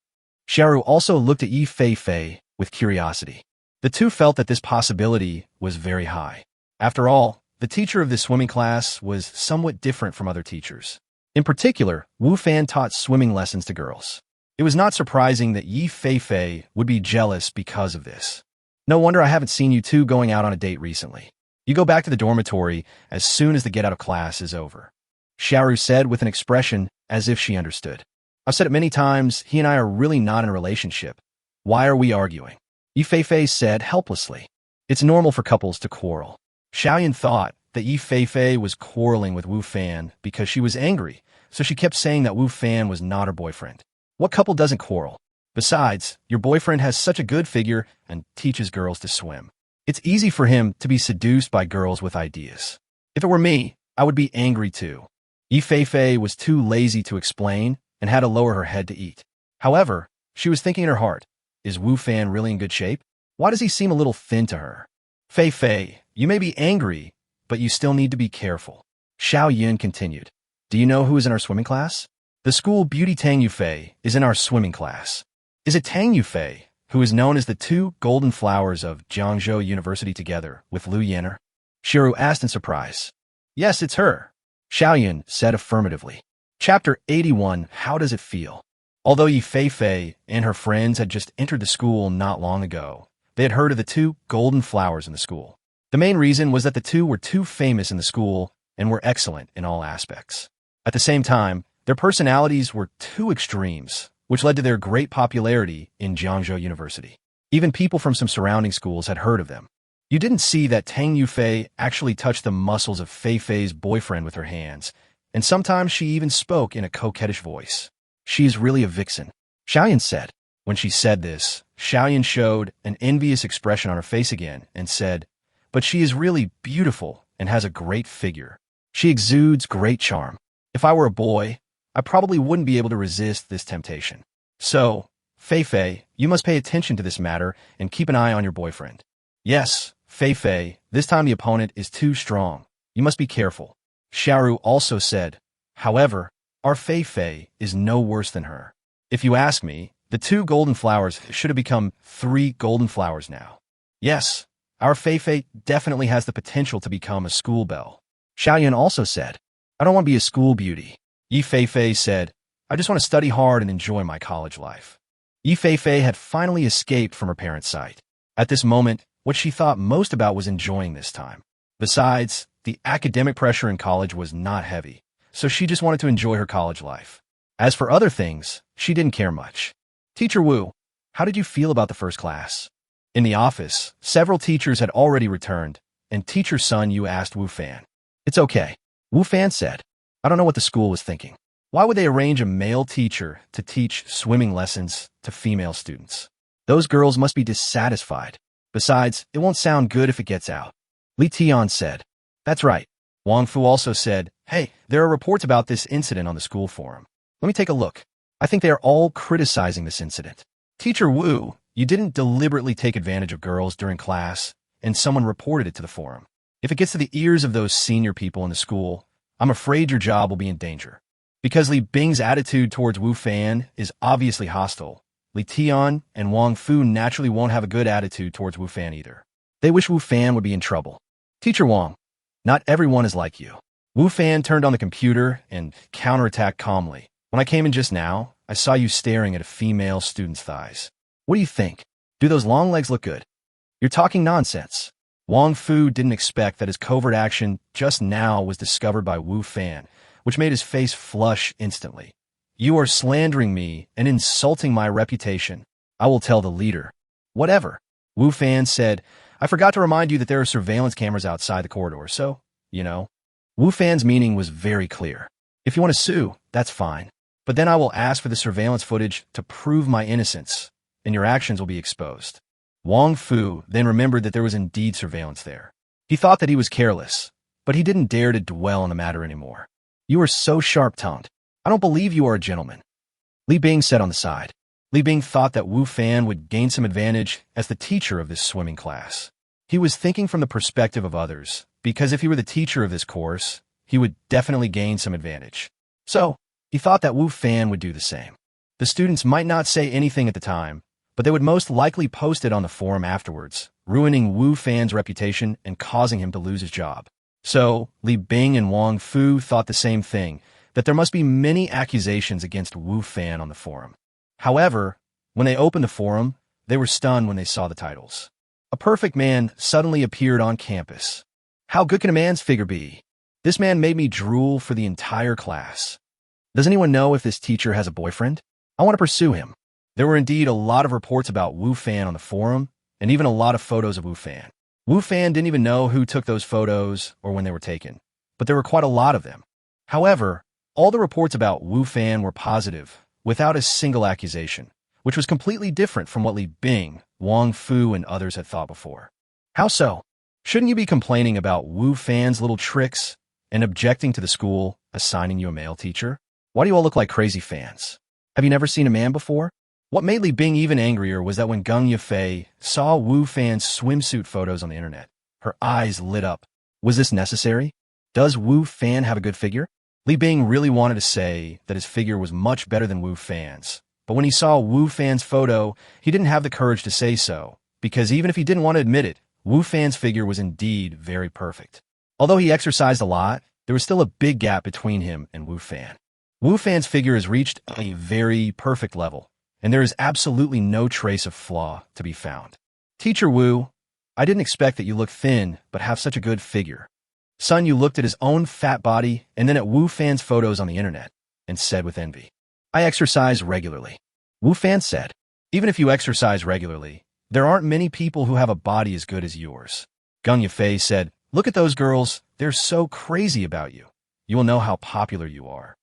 Xiaoru also looked at Yi Feifei with curiosity. The two felt that this possibility was very high. After all, the teacher of this swimming class was somewhat different from other teachers. In particular, Wu Fan taught swimming lessons to girls. It was not surprising that Yi Feifei would be jealous because of this. No wonder I haven't seen you two going out on a date recently. You go back to the dormitory as soon as the get out of class is over. Xiaoru said with an expression as if she understood. I've said it many times, he and I are really not in a relationship. Why are we arguing? Yi Feifei said helplessly. It's normal for couples to quarrel. Xiaoyan thought that Yi Feifei was quarreling with Wu Fan because she was angry, so she kept saying that Wu Fan was not her boyfriend. What couple doesn't quarrel? Besides, your boyfriend has such a good figure and teaches girls to swim. It's easy for him to be seduced by girls with ideas. If it were me, I would be angry too. Yi Feifei was too lazy to explain and had to lower her head to eat. However, she was thinking in her heart, is Wu Fan really in good shape? Why does he seem a little thin to her? Feifei, you may be angry, but you still need to be careful. Xiaoyan continued. Do you know who is in our swimming class? The school beauty Tang Yufei is in our swimming class. Is it Tang Yufei, who is known as the two golden flowers of Jiangzhou University together with Lu Yan'er? Xiaoru asked in surprise. Yes, it's her. Xiaoyan said affirmatively. Chapter 81, How Does It Feel? Although Yi Feifei and her friends had just entered the school not long ago, they had heard of the two golden flowers in the school. The main reason was that the two were too famous in the school and were excellent in all aspects. At the same time, their personalities were two extremes, which led to their great popularity in Jiangzhou University. Even people from some surrounding schools had heard of them. You didn't see that Tang Yufei actually touched the muscles of Feifei's boyfriend with her hands, and sometimes she even spoke in a coquettish voice. She is really a vixen, Xiaoyan said. When she said this, Xiaoyan showed an envious expression on her face again and said, but she is really beautiful and has a great figure. She exudes great charm. If I were a boy, I probably wouldn't be able to resist this temptation. So, Fei Fei, you must pay attention to this matter and keep an eye on your boyfriend. Yes, Fei Fei, this time the opponent is too strong. You must be careful. Xiaoru also said. However, our Fei Fei is no worse than her. If you ask me, the 2 golden flowers should have become 3 golden flowers now. Yes, our Fei Fei definitely has the potential to become a school belle. Xiaoyan also said, I don't want to be a school beauty. Yi Fei Fei said, I just want to study hard and enjoy my college life. Yi Fei Fei had finally escaped from her parents' sight. At this moment, what she thought most about was enjoying this time. Besides, the academic pressure in college was not heavy, so she just wanted to enjoy her college life. As for other things, she didn't care much. Teacher Wu, how did you feel about the first class? In the office, several teachers had already returned, and Teacher Sun Yu asked Wu Fan. It's okay. Wu Fan said, I don't know what the school was thinking. Why would they arrange a male teacher to teach swimming lessons to female students? Those girls must be dissatisfied. Besides, it won't sound good if it gets out. Li Tian said. That's right. Wang Fu also said, hey, there are reports about this incident on the school forum. Let me take a look. I think they are all criticizing this incident. Teacher Wu, you didn't deliberately take advantage of girls during class, and someone reported it to the forum. If it gets to the ears of those senior people in the school, I'm afraid your job will be in danger. Because Li Bing's attitude towards Wu Fan is obviously hostile, Li Tian and Wang Fu naturally won't have a good attitude towards Wu Fan either. They wish Wu Fan would be in trouble. Teacher Wang, not everyone is like you. Wu Fan turned on the computer and counterattacked calmly. When I came in just now, I saw you staring at a female student's thighs. What do you think? Do those long legs look good? You're talking nonsense. Wang Fu didn't expect that his covert action just now was discovered by Wu Fan, which made his face flush instantly. You are slandering me and insulting my reputation. I will tell the leader. Whatever. Wu Fan said, I forgot to remind you that there are surveillance cameras outside the corridor, so, you know. Wu Fan's meaning was very clear. If you want to sue, that's fine. But then I will ask for the surveillance footage to prove my innocence, and your actions will be exposed. Wang Fu then remembered that there was indeed surveillance there. He thought that he was careless, but he didn't dare to dwell on the matter anymore. You are so sharp-tongued. I don't believe you are a gentleman. Li Bing said on the side. Li Bing thought that Wu Fan would gain some advantage as the teacher of this swimming class. He was thinking from the perspective of others, because if he were the teacher of this course, he would definitely gain some advantage. So, he thought that Wu Fan would do the same. The students might not say anything at the time, but they would most likely post it on the forum afterwards, ruining Wu Fan's reputation and causing him to lose his job. So, Li Bing and Wang Fu thought the same thing, that there must be many accusations against Wu Fan on the forum. However, when they opened the forum, they were stunned when they saw the titles. A perfect man suddenly appeared on campus. How good can a man's figure be? This man made me drool for the entire class. Does anyone know if this teacher has a boyfriend? I want to pursue him. There were indeed a lot of reports about Wu Fan on the forum, and even a lot of photos of Wu Fan. Wu Fan didn't even know who took those photos or when they were taken, but there were quite a lot of them. However, all the reports about Wu Fan were positive, without a single accusation, which was completely different from what Li Bing, Wang Fu, and others had thought before. How so? Shouldn't you be complaining about Wu Fan's little tricks and objecting to the school assigning you a male teacher? Why do you all look like crazy fans? Have you never seen a man before? What made Li Bing even angrier was that when Gung Yafei saw Wu Fan's swimsuit photos on the internet, her eyes lit up. Was this necessary? Does Wu Fan have a good figure? Li Bing really wanted to say that his figure was much better than Wu Fan's, but when he saw Wu Fan's photo, he didn't have the courage to say so, because even if he didn't want to admit it, Wu Fan's figure was indeed very perfect. Although he exercised a lot, there was still a big gap between him and Wu Fan. Wu Fan's figure has reached a very perfect level, and there is absolutely no trace of flaw to be found. Teacher Wu, I didn't expect that you look thin but have such a good figure. Sun Yu looked at his own fat body and then at Wu Fan's photos on the internet and said with envy, I exercise regularly. Wu Fan said, even if you exercise regularly, there aren't many people who have a body as good as yours. Gung Yafei said, look at those girls, they're so crazy about you. You will know how popular you are.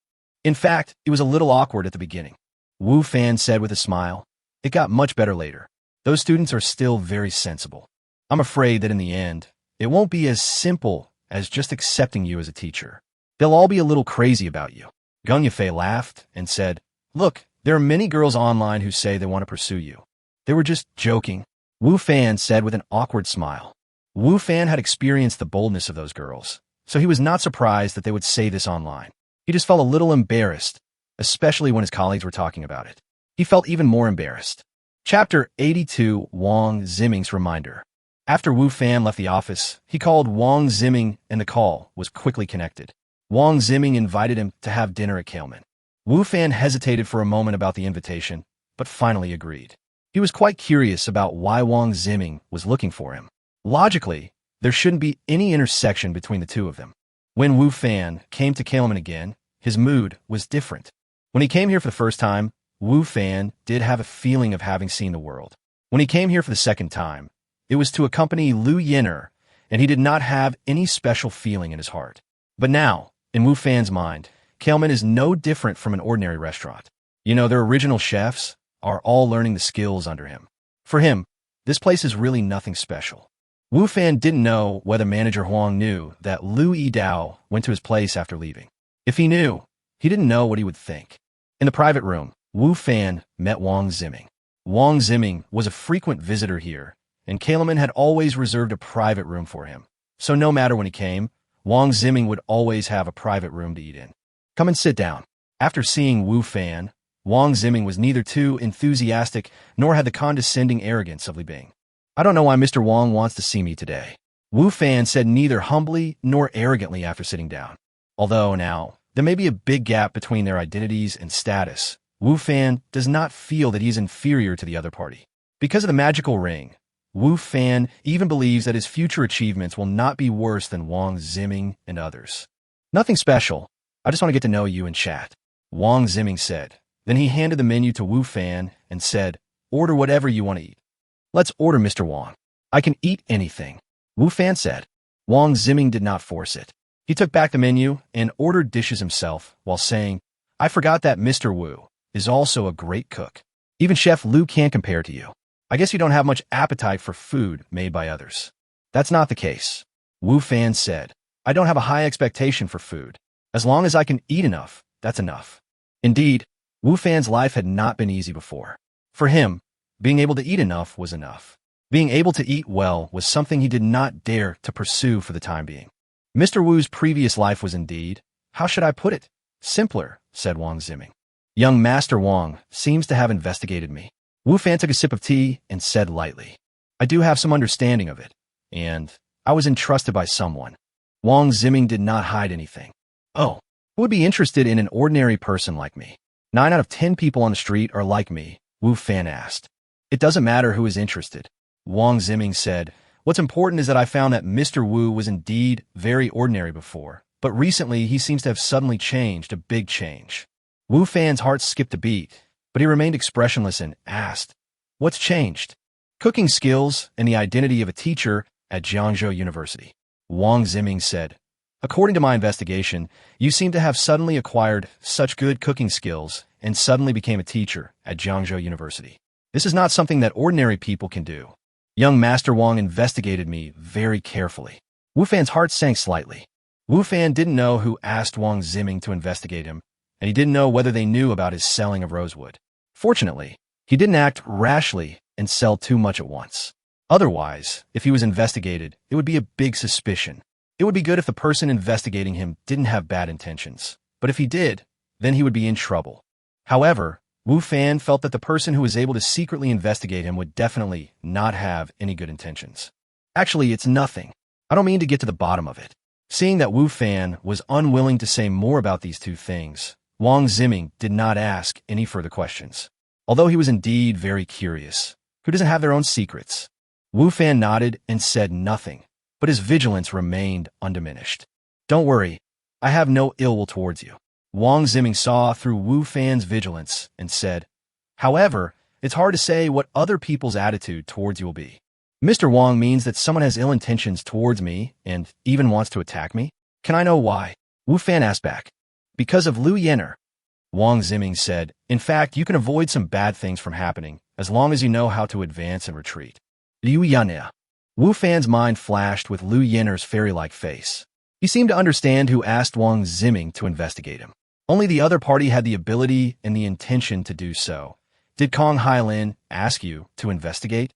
In fact, it was a little awkward at the beginning. Wu Fan said with a smile, it got much better later. Those students are still very sensible. I'm afraid that in the end, it won't be as simple as just accepting you as a teacher. They'll all be a little crazy about you. Gung Yafei laughed and said, look, There are many girls online who say they want to pursue you. They were just joking, Wu Fan said with an awkward smile. Wu Fan had experienced the boldness of those girls, so he was not surprised that they would say this online. He just felt a little embarrassed, especially when his colleagues were talking about it. He felt even more embarrassed. Chapter 82, Wang Ziming's Reminder. After Wu Fan left the office, he called Wang Ziming and the call was quickly connected. Wang Ziming invited him to have dinner at Kailman. Wu Fan hesitated for a moment about the invitation, but finally agreed. He was quite curious about why Wang Ziming was looking for him. Logically, there shouldn't be any intersection between the two of them. When Wu Fan came to Kailman again, his mood was different. When he came here for the first time, Wu Fan did have a feeling of having seen the world. When he came here for the second time, it was to accompany Liu Yin'er, and he did not have any special feeling in his heart. But now, in Wu Fan's mind, Kailman is no different from an ordinary restaurant. You know, their original chefs are all learning the skills under him. For him, this place is really nothing special. Wu Fan didn't know whether manager Huang knew that Liu Yidao went to his place after leaving. If he knew, he didn't know what he would think. In the private room, Wu Fan met Wang Ziming. Wang Ziming was a frequent visitor here, and Kailman had always reserved a private room for him. So no matter when he came, Wang Ziming would always have a private room to eat in. Come and sit down. After seeing Wu Fan, Wang Ziming was neither too enthusiastic nor had the condescending arrogance of Li Bing. I don't know why Mr. Wang wants to see me today. Wu Fan said neither humbly nor arrogantly after sitting down. Although now, there may be a big gap between their identities and status, Wu Fan does not feel that he's inferior to the other party. Because of the magical ring, Wu Fan even believes that his future achievements will not be worse than Wang Ziming and others. Nothing special. I just want to get to know you and chat, Wang Ziming said. Then he handed the menu to Wu Fan and said, order whatever you want to eat. Let's order, Mr. Wang. I can eat anything, Wu Fan said. Wang Ziming did not force it. He took back the menu and ordered dishes himself while saying, I forgot that Mr. Wu is also a great cook. Even Chef Liu can't compare to you. I guess you don't have much appetite for food made by others. That's not the case, Wu Fan said. I don't have a high expectation for food. As long as I can eat enough, that's enough. Indeed, Wu Fan's life had not been easy before. For him, being able to eat enough was enough. Being able to eat well was something he did not dare to pursue for the time being. Mr. Wu's previous life was indeed, how should I put it, simpler, said Wang Ziming. Young Master Wang seems to have investigated me. Wu Fan took a sip of tea and said lightly, I do have some understanding of it, and I was entrusted by someone. Wang Ziming did not hide anything. Oh, who would be interested in an ordinary person like me? 9 out of 10 people on the street are like me, Wu Fan asked. It doesn't matter who is interested, Wang Ziming said. What's important is that I found that Mr. Wu was indeed very ordinary before, but recently he seems to have suddenly changed, a big change. Wu Fan's heart skipped a beat, but he remained expressionless and asked, what's changed? Cooking skills and the identity of a teacher at Jiangzhou University, Wang Ziming said. According to my investigation, you seem to have suddenly acquired such good cooking skills and suddenly became a teacher at Jiangzhou University. This is not something that ordinary people can do. Young Master Wang investigated me very carefully. Wu Fan's heart sank slightly. Wu Fan didn't know who asked Wang Ziming to investigate him, and he didn't know whether they knew about his selling of rosewood. Fortunately, he didn't act rashly and sell too much at once. Otherwise, if he was investigated, it would be a big suspicion. It would be good if the person investigating him didn't have bad intentions, but if he did, then he would be in trouble. However, Wu Fan felt that the person who was able to secretly investigate him would definitely not have any good intentions. Actually, it's nothing. I don't mean to get to the bottom of it. Seeing that Wu Fan was unwilling to say more about these two things, Wang Ziming did not ask any further questions. Although he was indeed very curious. Who doesn't have their own secrets? Wu Fan nodded and said nothing, but his vigilance remained undiminished. Don't worry, I have no ill will towards you. Wang Ziming saw through Wu Fan's vigilance and said, however, it's hard to say what other people's attitude towards you will be. Mr. Wang means that someone has ill intentions towards me and even wants to attack me? Can I know why? Wu Fan asked back. Because of Liu Yin'er, Wang Ziming said. In fact, you can avoid some bad things from happening as long as you know how to advance and retreat. Liu Yin'er. Wu Fan's mind flashed with Liu Yin'er's fairy-like face. He seemed to understand who asked Wang Ziming to investigate him. Only the other party had the ability and the intention to do so. Did Kong Hailin ask you to investigate?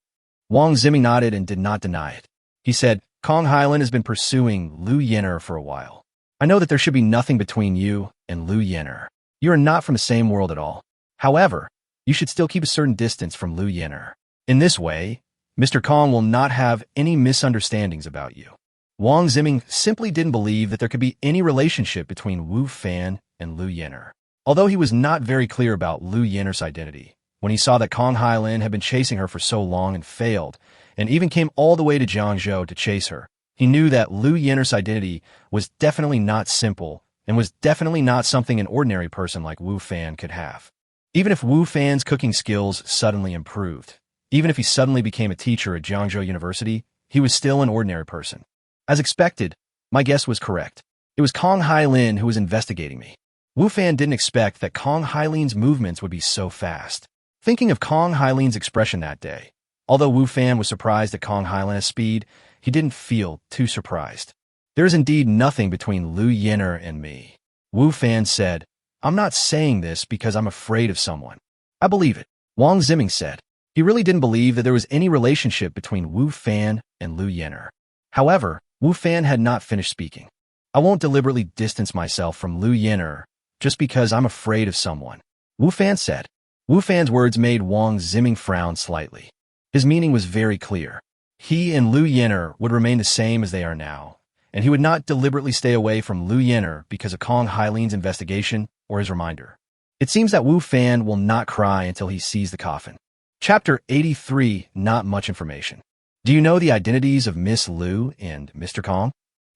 Wang Ziming nodded and did not deny it. He said, Kong Hailin has been pursuing Lu Yenner for a while. I know that there should be nothing between you and Lu Yenner. You are not from the same world at all. However, you should still keep a certain distance from Lu Yenner. In this way, Mr. Kong will not have any misunderstandings about you. Wang Ziming simply didn't believe that there could be any relationship between Wu Fan and Lu Yenner. Although he was not very clear about Lu Yenner's identity, when he saw that Kong Hailin had been chasing her for so long and failed, and even came all the way to Jiangzhou to chase her, he knew that Lu Yenner's identity was definitely not simple and was definitely not something an ordinary person like Wu Fan could have. Even if Wu Fan's cooking skills suddenly improved, even if he suddenly became a teacher at Jiangzhou University, he was still an ordinary person. As expected, my guess was correct. It was Kong Hailin who was investigating me. Wu Fan didn't expect that Kong Hailin's movements would be so fast. Thinking of Kong Hailin's expression that day, although Wu Fan was surprised at Kong Hailin's speed, he didn't feel too surprised. There is indeed nothing between Lu Yenner and me. Wu Fan said, I'm not saying this because I'm afraid of someone. I believe it. Wang Ziming said. He really didn't believe that there was any relationship between Wu Fan and Lu Yenner. However, Wu Fan had not finished speaking. I won't deliberately distance myself from Lu Yenner just because I'm afraid of someone, Wu Fan said. Wu Fan's words made Wang Ziming frown slightly. His meaning was very clear. He and Lu Yenner would remain the same as they are now, and he would not deliberately stay away from Lu Yenner because of Kong Hailin's investigation or his reminder. It seems that Wu Fan will not cry until he sees the coffin. Chapter 83, Not Much Information. Do you know the identities of Miss Lu and Mr. Kong?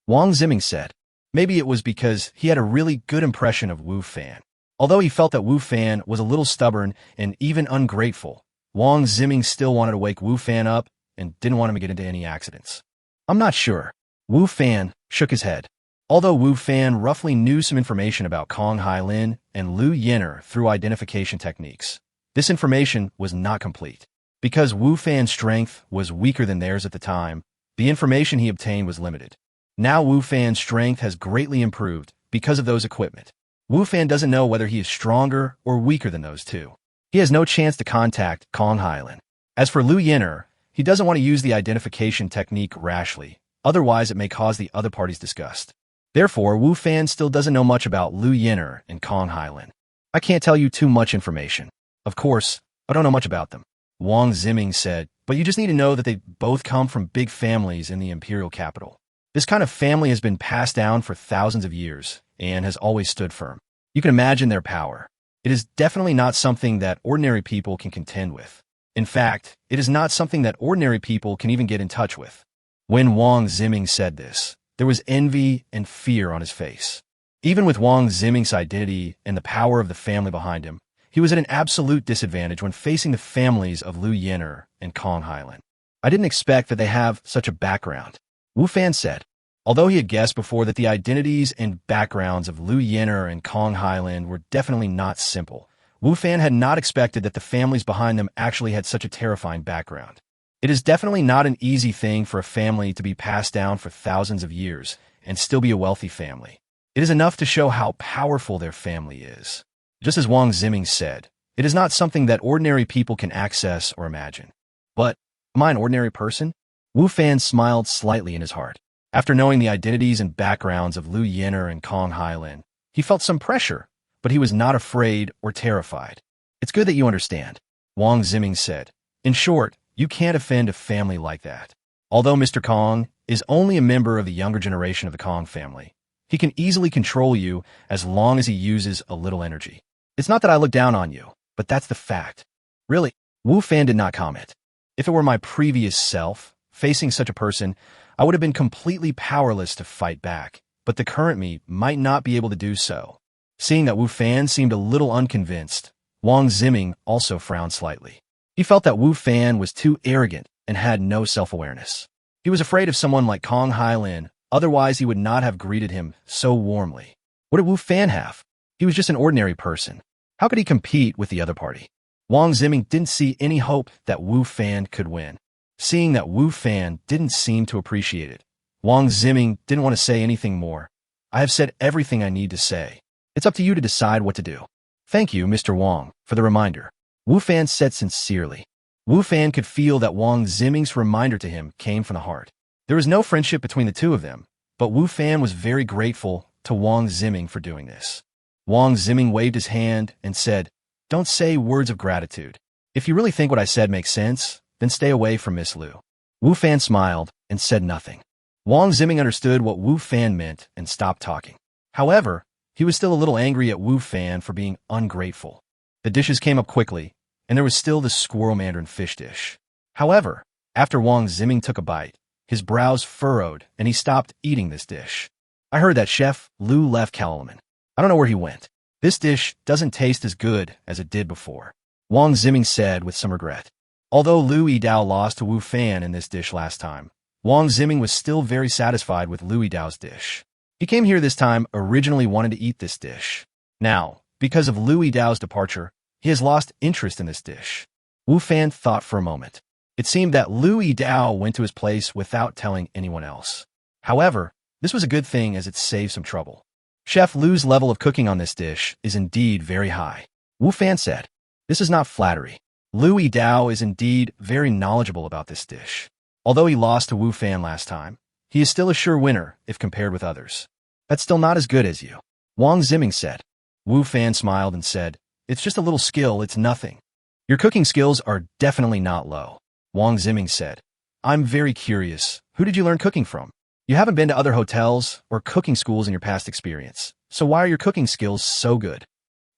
Wang Ziming said. Maybe it was because he had a really good impression of Wu Fan. Although he felt that Wu Fan was a little stubborn and even ungrateful, Wang Ziming still wanted to wake Wu Fan up and didn't want him to get into any accidents. I'm not sure. Wu Fan shook his head. Although Wu Fan roughly knew some information about Kong Hailin and Lu Yenner through identification techniques, this information was not complete. Because Wu Fan's strength was weaker than theirs at the time, the information he obtained was limited. Now Wu Fan's strength has greatly improved because of those equipment. Wu Fan doesn't know whether he is stronger or weaker than those two. He has no chance to contact Kong Hailin. As for Lu Yenner, he doesn't want to use the identification technique rashly, otherwise it may cause the other party's disgust. Therefore, Wu Fan still doesn't know much about Lu Yenner and Kong Hailin. I can't tell you too much information. Of course, I don't know much about them. Wang Ziming said, but you just need to know that they both come from big families in the imperial capital. This kind of family has been passed down for thousands of years and has always stood firm. You can imagine their power. It is definitely not something that ordinary people can contend with. In fact, it is not something that ordinary people can even get in touch with. When Wang Ziming said this, there was envy and fear on his face. Even with Wang Ziming's identity and the power of the family behind him, he was at an absolute disadvantage when facing the families of Lu Yenner and Kong Hailin. I didn't expect that they have such a background, Wu Fan said. Although he had guessed before that the identities and backgrounds of Lu Yenner and Kong Hailin were definitely not simple, Wu Fan had not expected that the families behind them actually had such a terrifying background. It is definitely not an easy thing for a family to be passed down for thousands of years and still be a wealthy family. It is enough to show how powerful their family is. Just as Wang Ziming said, it is not something that ordinary people can access or imagine. But, am I an ordinary person? Wu Fan smiled slightly in his heart. After knowing the identities and backgrounds of Lu Yenner and Kong Hailin, he felt some pressure, but he was not afraid or terrified. It's good that you understand, Wang Ziming said. In short, you can't offend a family like that. Although Mr. Kong is only a member of the younger generation of the Kong family, he can easily control you as long as he uses a little energy. It's not that I look down on you, but that's the fact. Really, Wu Fan did not comment. If it were my previous self, facing such a person, I would have been completely powerless to fight back, but the current me might not be able to do so. Seeing that Wu Fan seemed a little unconvinced, Wang Ziming also frowned slightly. He felt that Wu Fan was too arrogant and had no self-awareness. He was afraid of someone like Kong Hailin, otherwise he would not have greeted him so warmly. What did Wu Fan have? He was just an ordinary person. How could he compete with the other party? Wang Ziming didn't see any hope that Wu Fan could win. Seeing that Wu Fan didn't seem to appreciate it, Wang Ziming didn't want to say anything more. I have said everything I need to say. It's up to you to decide what to do. Thank you, Mr. Wang, for the reminder, Wu Fan said sincerely. Wu Fan could feel that Wang Ziming's reminder to him came from the heart. There was no friendship between the two of them, but Wu Fan was very grateful to Wang Ziming for doing this. Wang Ziming waved his hand and said, "Don't say words of gratitude. If you really think what I said makes sense, then stay away from Miss Liu." Wu Fan smiled and said nothing. Wang Ziming understood what Wu Fan meant and stopped talking. However, he was still a little angry at Wu Fan for being ungrateful. The dishes came up quickly, and there was still the squirrel mandarin fish dish. However, after Wang Ziming took a bite, his brows furrowed and he stopped eating this dish. I heard that Chef Liu left Kalaman. I don't know where he went. This dish doesn't taste as good as it did before, Wang Ziming said with some regret. Although Liu Yidao lost to Wu Fan in this dish last time, Wang Ziming was still very satisfied with Liu Yidao's dish. He came here this time originally wanting to eat this dish. Now, because of Liu Yidao's departure, he has lost interest in this dish. Wu Fan thought for a moment. It seemed that Liu Yidao went to his place without telling anyone else. However, this was a good thing as it saved some trouble. Chef Liu's level of cooking on this dish is indeed very high, Wu Fan said. This is not flattery. Liu Yidao is indeed very knowledgeable about this dish. Although he lost to Wu Fan last time, he is still a sure winner if compared with others. That's still not as good as you, Wang Ziming said. Wu Fan smiled and said, "It's just a little skill, it's nothing." Your cooking skills are definitely not low, Wang Ziming said. I'm very curious, who did you learn cooking from? You haven't been to other hotels or cooking schools in your past experience, so why are your cooking skills so good?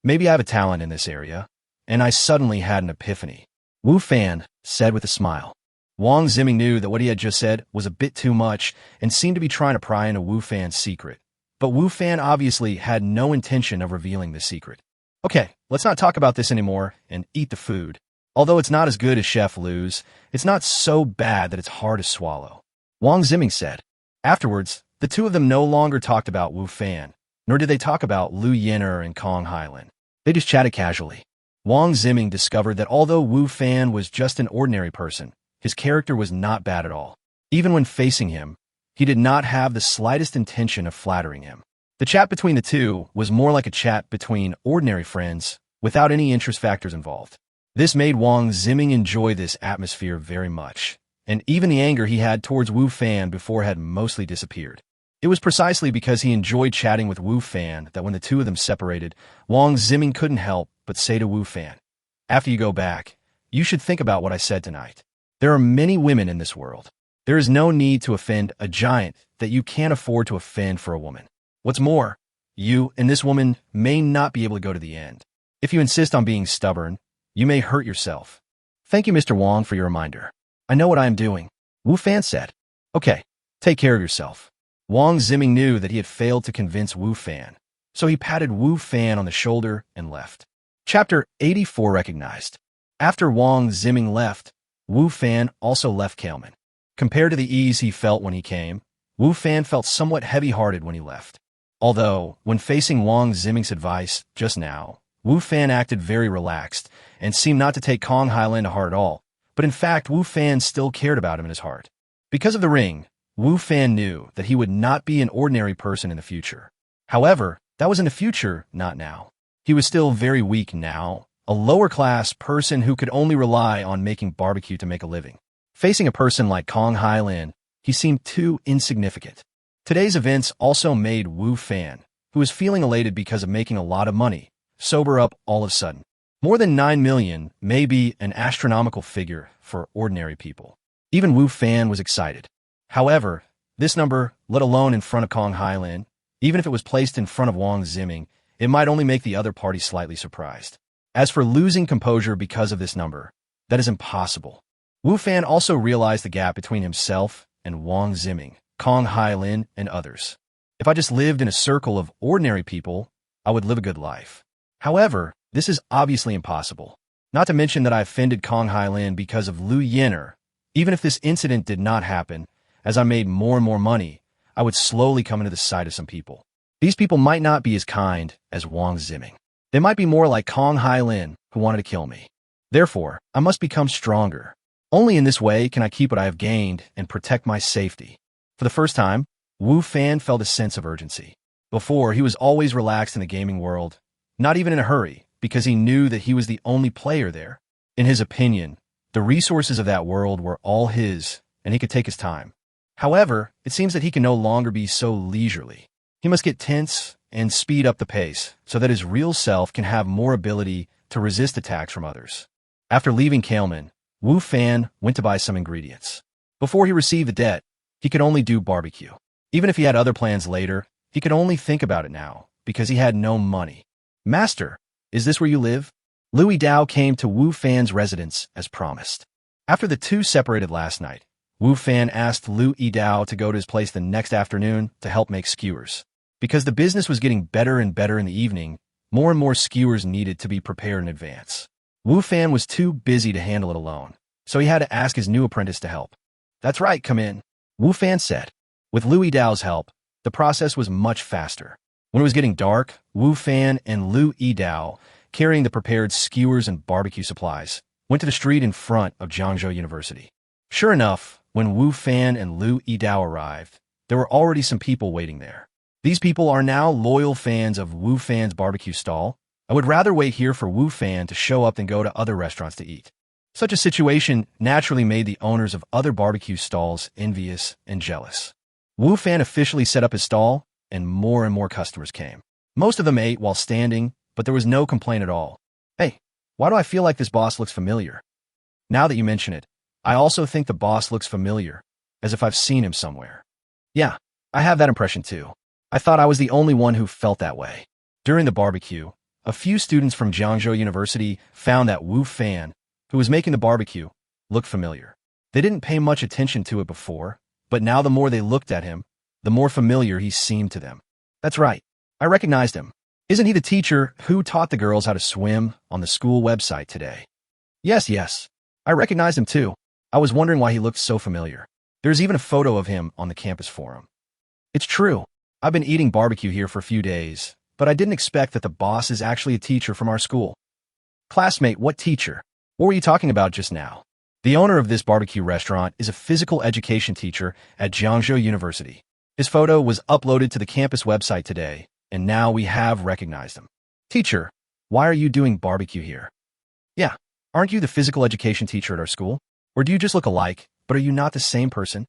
Maybe I have a talent in this area. And I suddenly had an epiphany, Wu Fan said with a smile. Wang Ziming knew that what he had just said was a bit too much and seemed to be trying to pry into Wu Fan's secret. But Wu Fan obviously had no intention of revealing the secret. Okay, let's not talk about this anymore and eat the food. Although it's not as good as Chef Liu's, it's not so bad that it's hard to swallow, Wang Ziming said. Afterwards, the two of them no longer talked about Wu Fan, nor did they talk about Liu Yin'er and Kong Hailin. They just chatted casually. Wang Ziming discovered that although Wu Fan was just an ordinary person, his character was not bad at all. Even when facing him, he did not have the slightest intention of flattering him. The chat between the two was more like a chat between ordinary friends, without any interest factors involved. This made Wang Ziming enjoy this atmosphere very much, and even the anger he had towards Wu Fan before had mostly disappeared. It was precisely because he enjoyed chatting with Wu Fan that when the two of them separated, Wang Ziming couldn't help but say to Wu Fan, "After you go back, you should think about what I said tonight. There are many women in this world. There is no need to offend a giant that you can't afford to offend for a woman. What's more, you and this woman may not be able to go to the end. If you insist on being stubborn, you may hurt yourself." Thank you, Mr. Wang, for your reminder. I know what I am doing, Wu Fan said. Okay, take care of yourself. Wang Ziming knew that he had failed to convince Wu Fan, so he patted Wu Fan on the shoulder and left. Chapter 84 Recognized. After Wang Ziming left, Wu Fan also left Kalman. Compared to the ease he felt when he came, Wu Fan felt somewhat heavy-hearted when he left. Although, when facing Wang Ziming's advice just now, Wu Fan acted very relaxed and seemed not to take Kong Hailin to heart at all, but in fact Wu Fan still cared about him in his heart. Because of the ring, Wu Fan knew that he would not be an ordinary person in the future. However, that was in the future, not now. He was still very weak now, a lower-class person who could only rely on making barbecue to make a living. Facing a person like Kong Hailin, he seemed too insignificant. Today's events also made Wu Fan, who was feeling elated because of making a lot of money, sober up all of a sudden. More than 9 million may be an astronomical figure for ordinary people. Even Wu Fan was excited. However, this number, let alone in front of Kong Hailin, even if it was placed in front of Wang Ziming, it might only make the other party slightly surprised. As for losing composure because of this number, that is impossible. Wu Fan also realized the gap between himself and Wang Ziming, Kong Hailin, and others. If I just lived in a circle of ordinary people, I would live a good life. However, this is obviously impossible. Not to mention that I offended Kong Hailin because of Liu Yin'er. Even if this incident did not happen, as I made more and more money, I would slowly come into the sight of some people. These people might not be as kind as Wang Ziming. They might be more like Kong Hailin, who wanted to kill me. Therefore, I must become stronger. Only in this way can I keep what I have gained and protect my safety. For the first time, Wu Fan felt a sense of urgency. Before, he was always relaxed in the gaming world, not even in a hurry, because he knew that he was the only player there. In his opinion, the resources of that world were all his, and he could take his time. However, it seems that he can no longer be so leisurely. He must get tense and speed up the pace so that his real self can have more ability to resist attacks from others. After leaving Kaleman, Wu Fan went to buy some ingredients. Before he received the debt, he could only do barbecue. Even if he had other plans later, he could only think about it now because he had no money. Master, is this where you live? Liu Yidao came to Wu Fan's residence as promised. After the two separated last night, Wu Fan asked Liu Yidao to go to his place the next afternoon to help make skewers. Because the business was getting better and better in the evening, more and more skewers needed to be prepared in advance. Wu Fan was too busy to handle it alone, so he had to ask his new apprentice to help. That's right, come in, Wu Fan said. With Liu Yidao's help, the process was much faster. When it was getting dark, Wu Fan and Liu Yidao, carrying the prepared skewers and barbecue supplies, went to the street in front of Jiangzhou University. Sure enough, when Wu Fan and Liu Yidao arrived, there were already some people waiting there. These people are now loyal fans of Wu Fan's barbecue stall. I would rather wait here for Wu Fan to show up than go to other restaurants to eat. Such a situation naturally made the owners of other barbecue stalls envious and jealous. Wu Fan officially set up his stall, and more customers came. Most of them ate while standing, but there was no complaint at all. Hey, why do I feel like this boss looks familiar? Now that you mention it, I also think the boss looks familiar, as if I've seen him somewhere. Yeah, I have that impression too. I thought I was the only one who felt that way. During the barbecue, a few students from Jiangzhou University found that Wu Fan, who was making the barbecue, looked familiar. They didn't pay much attention to it before, but now the more they looked at him, the more familiar he seemed to them. That's right, I recognized him. Isn't he the teacher who taught the girls how to swim on the school website today? Yes, I recognized him too. I was wondering why he looked so familiar. There's even a photo of him on the campus forum. It's true. I've been eating barbecue here for a few days, but I didn't expect that the boss is actually a teacher from our school. Classmate, what teacher? What were you talking about just now? The owner of this barbecue restaurant is a physical education teacher at Jiangzhou University. His photo was uploaded to the campus website today, and now we have recognized him. Teacher, why are you doing barbecue here? Yeah, aren't you the physical education teacher at our school? Or do you just look alike, but are you not the same person?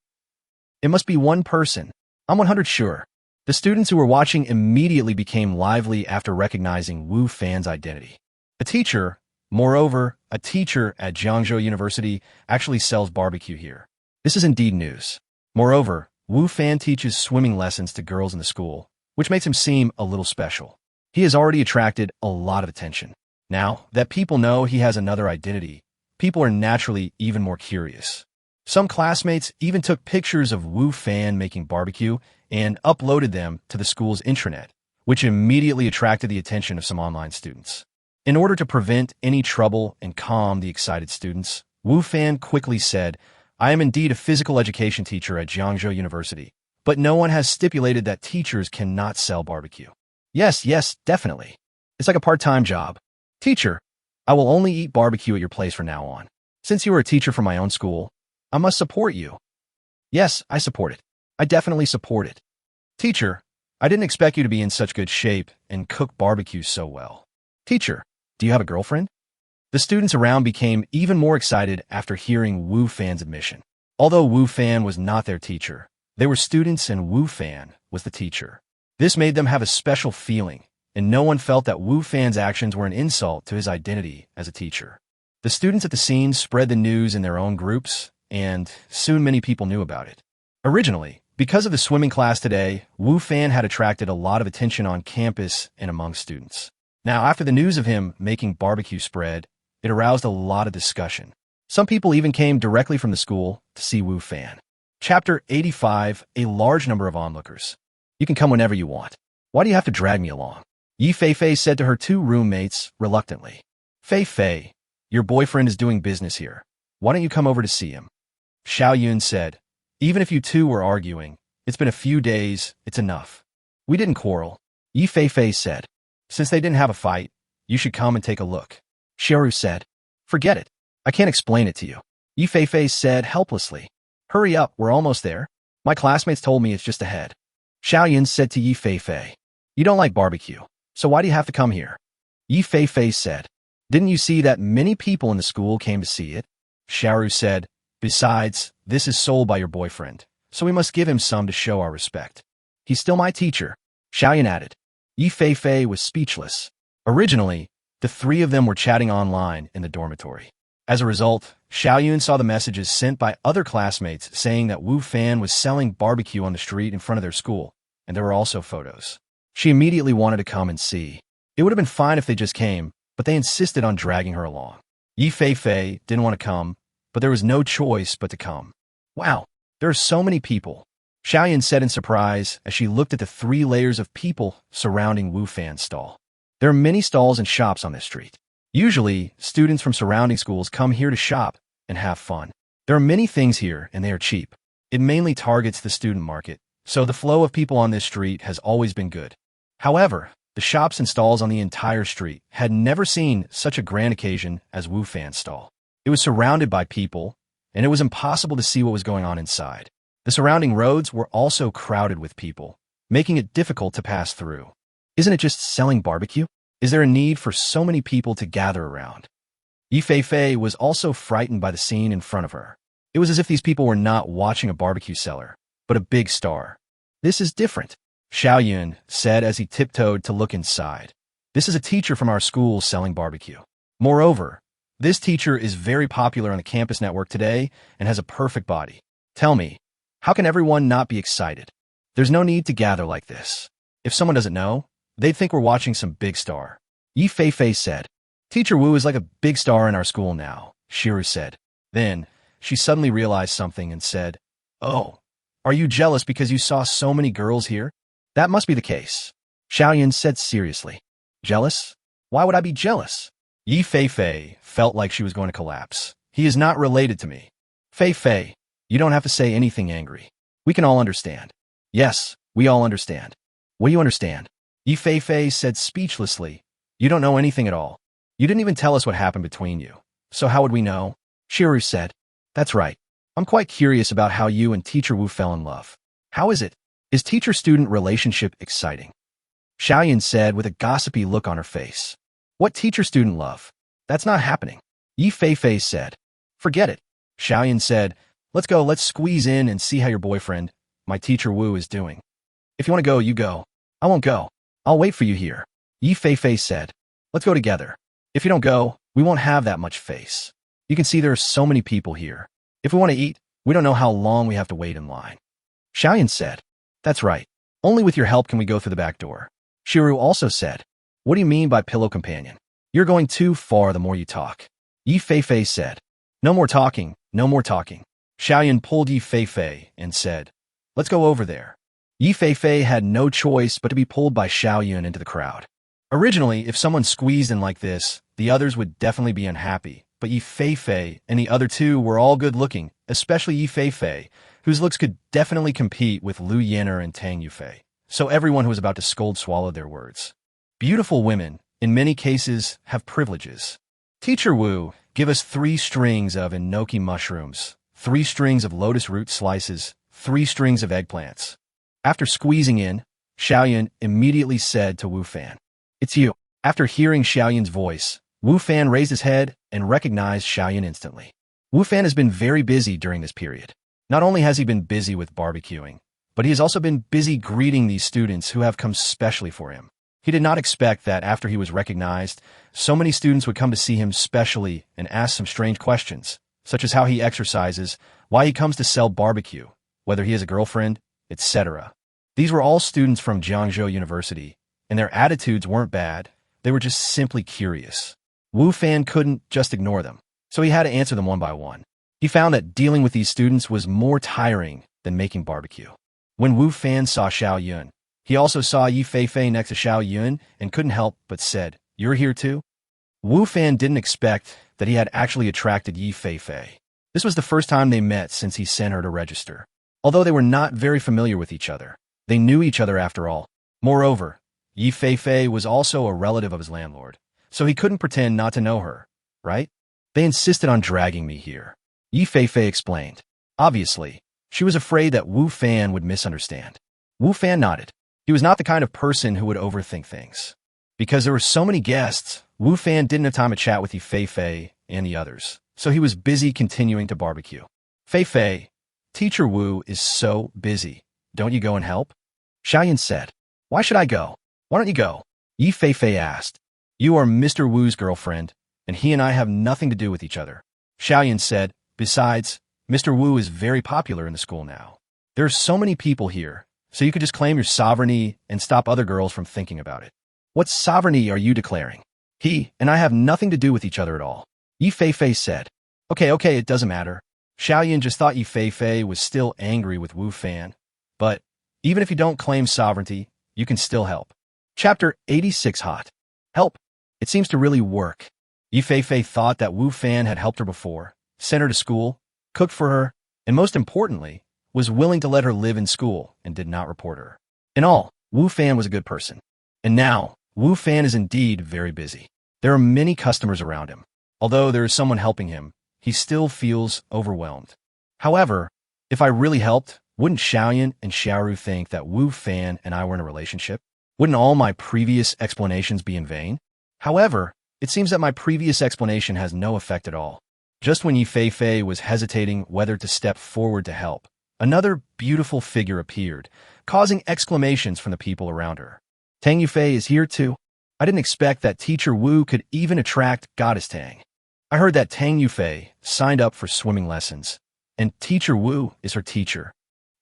It must be one person. I'm 100% sure. The students who were watching immediately became lively after recognizing Wu Fan's identity. A teacher, moreover, a teacher at Jiangzhou University actually sells barbecue here. This is indeed news. Moreover, Wu Fan teaches swimming lessons to girls in the school, which makes him seem a little special. He has already attracted a lot of attention. Now that people know he has another identity, people are naturally even more curious. Some classmates even took pictures of Wu Fan making barbecue and uploaded them to the school's intranet, which immediately attracted the attention of some online students. In order to prevent any trouble and calm the excited students, Wu Fan quickly said, I am indeed a physical education teacher at Jiangzhou University, but no one has stipulated that teachers cannot sell barbecue. Yes, definitely. It's like a part-time job. Teacher, I will only eat barbecue at your place from now on. Since you are a teacher from my own school, I must support you. Yes, I support it. I definitely support it. Teacher, I didn't expect you to be in such good shape and cook barbecue so well. Teacher, do you have a girlfriend? The students around became even more excited after hearing Wu Fan's admission. Although Wu Fan was not their teacher, they were students and Wu Fan was the teacher. This made them have a special feeling, and no one felt that Wu Fan's actions were an insult to his identity as a teacher. The students at the scene spread the news in their own groups, and soon many people knew about it. Originally, because of the swimming class today, Wu Fan had attracted a lot of attention on campus and among students. Now, after the news of him making barbecue spread, it aroused a lot of discussion. Some people even came directly from the school to see Wu Fan. Chapter 85, a large number of onlookers. You can come whenever you want. Why do you have to drag me along? Yi Fei said to her two roommates reluctantly. Fei, your boyfriend is doing business here. Why don't you come over to see him? Xiao Yun said, even if you two were arguing, it's been a few days, it's enough. We didn't quarrel. Yi Fei said, since they didn't have a fight, you should come and take a look. Xiaoru said, forget it. I can't explain it to you. Yi Fei said helplessly, hurry up, we're almost there. My classmates told me it's just ahead. Xiao Yun said to Yi Fei, You don't like barbecue, so why do you have to come here? Yi Fei said. Didn't you see that many people in the school came to see it? Xiaoru said, besides, this is sold by your boyfriend, so we must give him some to show our respect. He's still my teacher, Xiaoyun added. Yi Fei was speechless. Originally, the three of them were chatting online in the dormitory. As a result, Xiaoyun saw the messages sent by other classmates saying that Wu Fan was selling barbecue on the street in front of their school, and there were also photos. She immediately wanted to come and see. It would have been fine if they just came, but they insisted on dragging her along. Yi Fei didn't want to come, but there was no choice but to come. Wow, there are so many people, Xiaoyun said in surprise as she looked at the 3 layers of people surrounding Wu Fan's stall. There are many stalls and shops on this street. Usually, students from surrounding schools come here to shop and have fun. There are many things here and they are cheap. It mainly targets the student market, so the flow of people on this street has always been good. However, the shops and stalls on the entire street had never seen such a grand occasion as Wu Fan's stall. It was surrounded by people, and it was impossible to see what was going on inside. The surrounding roads were also crowded with people, making it difficult to pass through. Isn't it just selling barbecue? Is there a need for so many people to gather around? Yi Fei was also frightened by the scene in front of her. It was as if these people were not watching a barbecue seller, but a big star. This is different, Xiaoyun said as he tiptoed to look inside. This is a teacher from our school selling barbecue. Moreover, this teacher is very popular on the campus network today and has a perfect body. Tell me, how can everyone not be excited? There's no need to gather like this. If someone doesn't know, they'd think we're watching some big star. Yi Fei said. Teacher Wu is like a big star in our school now, Shiru said. Then, she suddenly realized something and said, Oh, are you jealous because you saw so many girls here? That must be the case, Xiaoyun said seriously. Jealous? Why would I be jealous? Yi Fei felt like she was going to collapse. He is not related to me. Fei, you don't have to say anything angry. We can all understand. Yes, we all understand. What do you understand? Yi Fei said speechlessly. You don't know anything at all. You didn't even tell us what happened between you. So how would we know? Shiru said. That's right. I'm quite curious about how you and Teacher Wu fell in love. How is it? Is teacher-student relationship exciting? Xiaoyun said with a gossipy look on her face. What teacher-student love? That's not happening. Yi Fei said. Forget it. Xiaoyun said. Let's squeeze in and see how your boyfriend, my teacher Wu, is doing. If you want to go, you go. I won't go. I'll wait for you here. Yi Fei said. Let's go together. If you don't go, we won't have that much face. You can see there are so many people here. If we want to eat, we don't know how long we have to wait in line. Xiaoyun said. That's right. Only with your help can we go through the back door. Shiru also said. What do you mean by pillow companion? You're going too far the more you talk. Yi Fei said. No more talking, no more talking. Xiaoyun pulled Yi Fei and said. Let's go over there. Yi Fei had no choice but to be pulled by Xiaoyun into the crowd. Originally, if someone squeezed in like this, the others would definitely be unhappy, but Yi Fei and the other two were all good-looking, especially Yi Fei, whose looks could definitely compete with Lu Yin'er and Tang Yufei. So everyone who was about to scold swallowed their words. Beautiful women, in many cases, have privileges. Teacher Wu, give us 3 strings of enoki mushrooms, 3 strings of lotus root slices, 3 strings of eggplants. After squeezing in, Xiaoyun immediately said to Wu Fan, It's you. After hearing Xiaoyun's voice, Wu Fan raised his head and recognized Xiaoyun instantly. Wu Fan has been very busy during this period. Not only has he been busy with barbecuing, but he has also been busy greeting these students who have come specially for him. He did not expect that after he was recognized, so many students would come to see him specially and ask some strange questions, such as how he exercises, why he comes to sell barbecue, whether he has a girlfriend, etc. These were all students from Jiangzhou University, and their attitudes weren't bad, they were just simply curious. Wu Fan couldn't just ignore them, so he had to answer them one by one. He found that dealing with these students was more tiring than making barbecue. When Wu Fan saw Xiaoyun, he also saw Yi Fei next to Xiaoyun and couldn't help but said, You're here too? Wu Fan didn't expect that he had actually attracted Yi Fei. This was the first time they met since he sent her to register. Although they were not very familiar with each other, they knew each other after all. Moreover, Yi Fei was also a relative of his landlord, so he couldn't pretend not to know her, right? They insisted on dragging me here. Yi Fei explained. Obviously, she was afraid that Wu Fan would misunderstand. Wu Fan nodded. He was not the kind of person who would overthink things. Because there were so many guests, Wu Fan didn't have time to chat with Fei Fei and the others, so he was busy continuing to barbecue. Fei Fei, Teacher Wu is so busy. Don't you go and help? Xiaoyan said. Why should I go? Why don't you go? Fei Fei asked. You are Mr. Wu's girlfriend, and he and I have nothing to do with each other. Xiaoyan said. Besides, Mr. Wu is very popular in the school now. There are so many people here, so you could just claim your sovereignty and stop other girls from thinking about it. What sovereignty are you declaring? He and I have nothing to do with each other at all. Fei Fei said. Okay, it doesn't matter. Xiaoyan just thought Fei Fei was still angry with Wu Fan. But even if you don't claim sovereignty, you can still help. Chapter 86 Hot. Help. It seems to really work. Fei Fei thought that Wu Fan had helped her before, sent her to school, cooked for her, and most importantly, was willing to let her live in school and did not report her. In all, Wu Fan was a good person. And now, Wu Fan is indeed very busy. There are many customers around him. Although there is someone helping him, he still feels overwhelmed. However, if I really helped, wouldn't Xiaoyan and Xiaoru think that Wu Fan and I were in a relationship? Wouldn't all my previous explanations be in vain? However, it seems that my previous explanation has no effect at all. Just when Fei Fei was hesitating whether to step forward to help, another beautiful figure appeared, causing exclamations from the people around her. Tang Yufei is here too. I didn't expect that Teacher Wu could even attract Goddess Tang. I heard that Tang Yufei signed up for swimming lessons, and Teacher Wu is her teacher.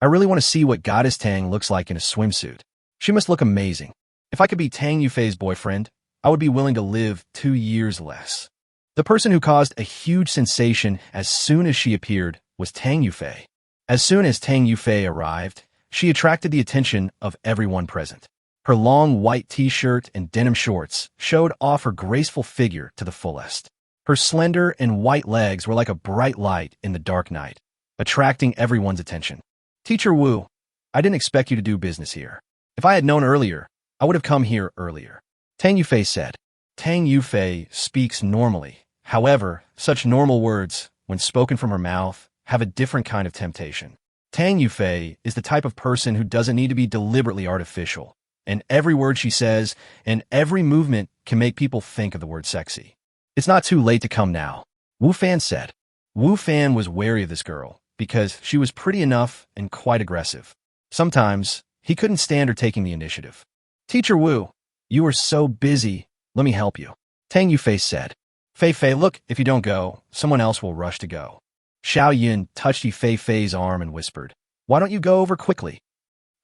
I really want to see what Goddess Tang looks like in a swimsuit. She must look amazing. If I could be Tang Yufei's boyfriend, I would be willing to live 2 years less. The person who caused a huge sensation as soon as she appeared was Tang Yufei. As soon as Tang Yufei arrived, she attracted the attention of everyone present. Her long white t-shirt and denim shorts showed off her graceful figure to the fullest. Her slender and white legs were like a bright light in the dark night, attracting everyone's attention. Teacher Wu, I didn't expect you to do business here. If I had known earlier, I would have come here earlier. Tang Yufei said. Tang Yufei speaks normally. However, such normal words, when spoken from her mouth, have a different kind of temptation. Tang Yufei is the type of person who doesn't need to be deliberately artificial, and every word she says and every movement can make people think of the word sexy. It's not too late to come now, Wu Fan said. Wu Fan was wary of this girl because she was pretty enough and quite aggressive. Sometimes, he couldn't stand her taking the initiative. Teacher Wu, you are so busy. Let me help you. Tang Yufei said. Fei Fei, look, if you don't go, someone else will rush to go. Xiaoyan touched Fei Fei's arm and whispered, why don't you go over quickly?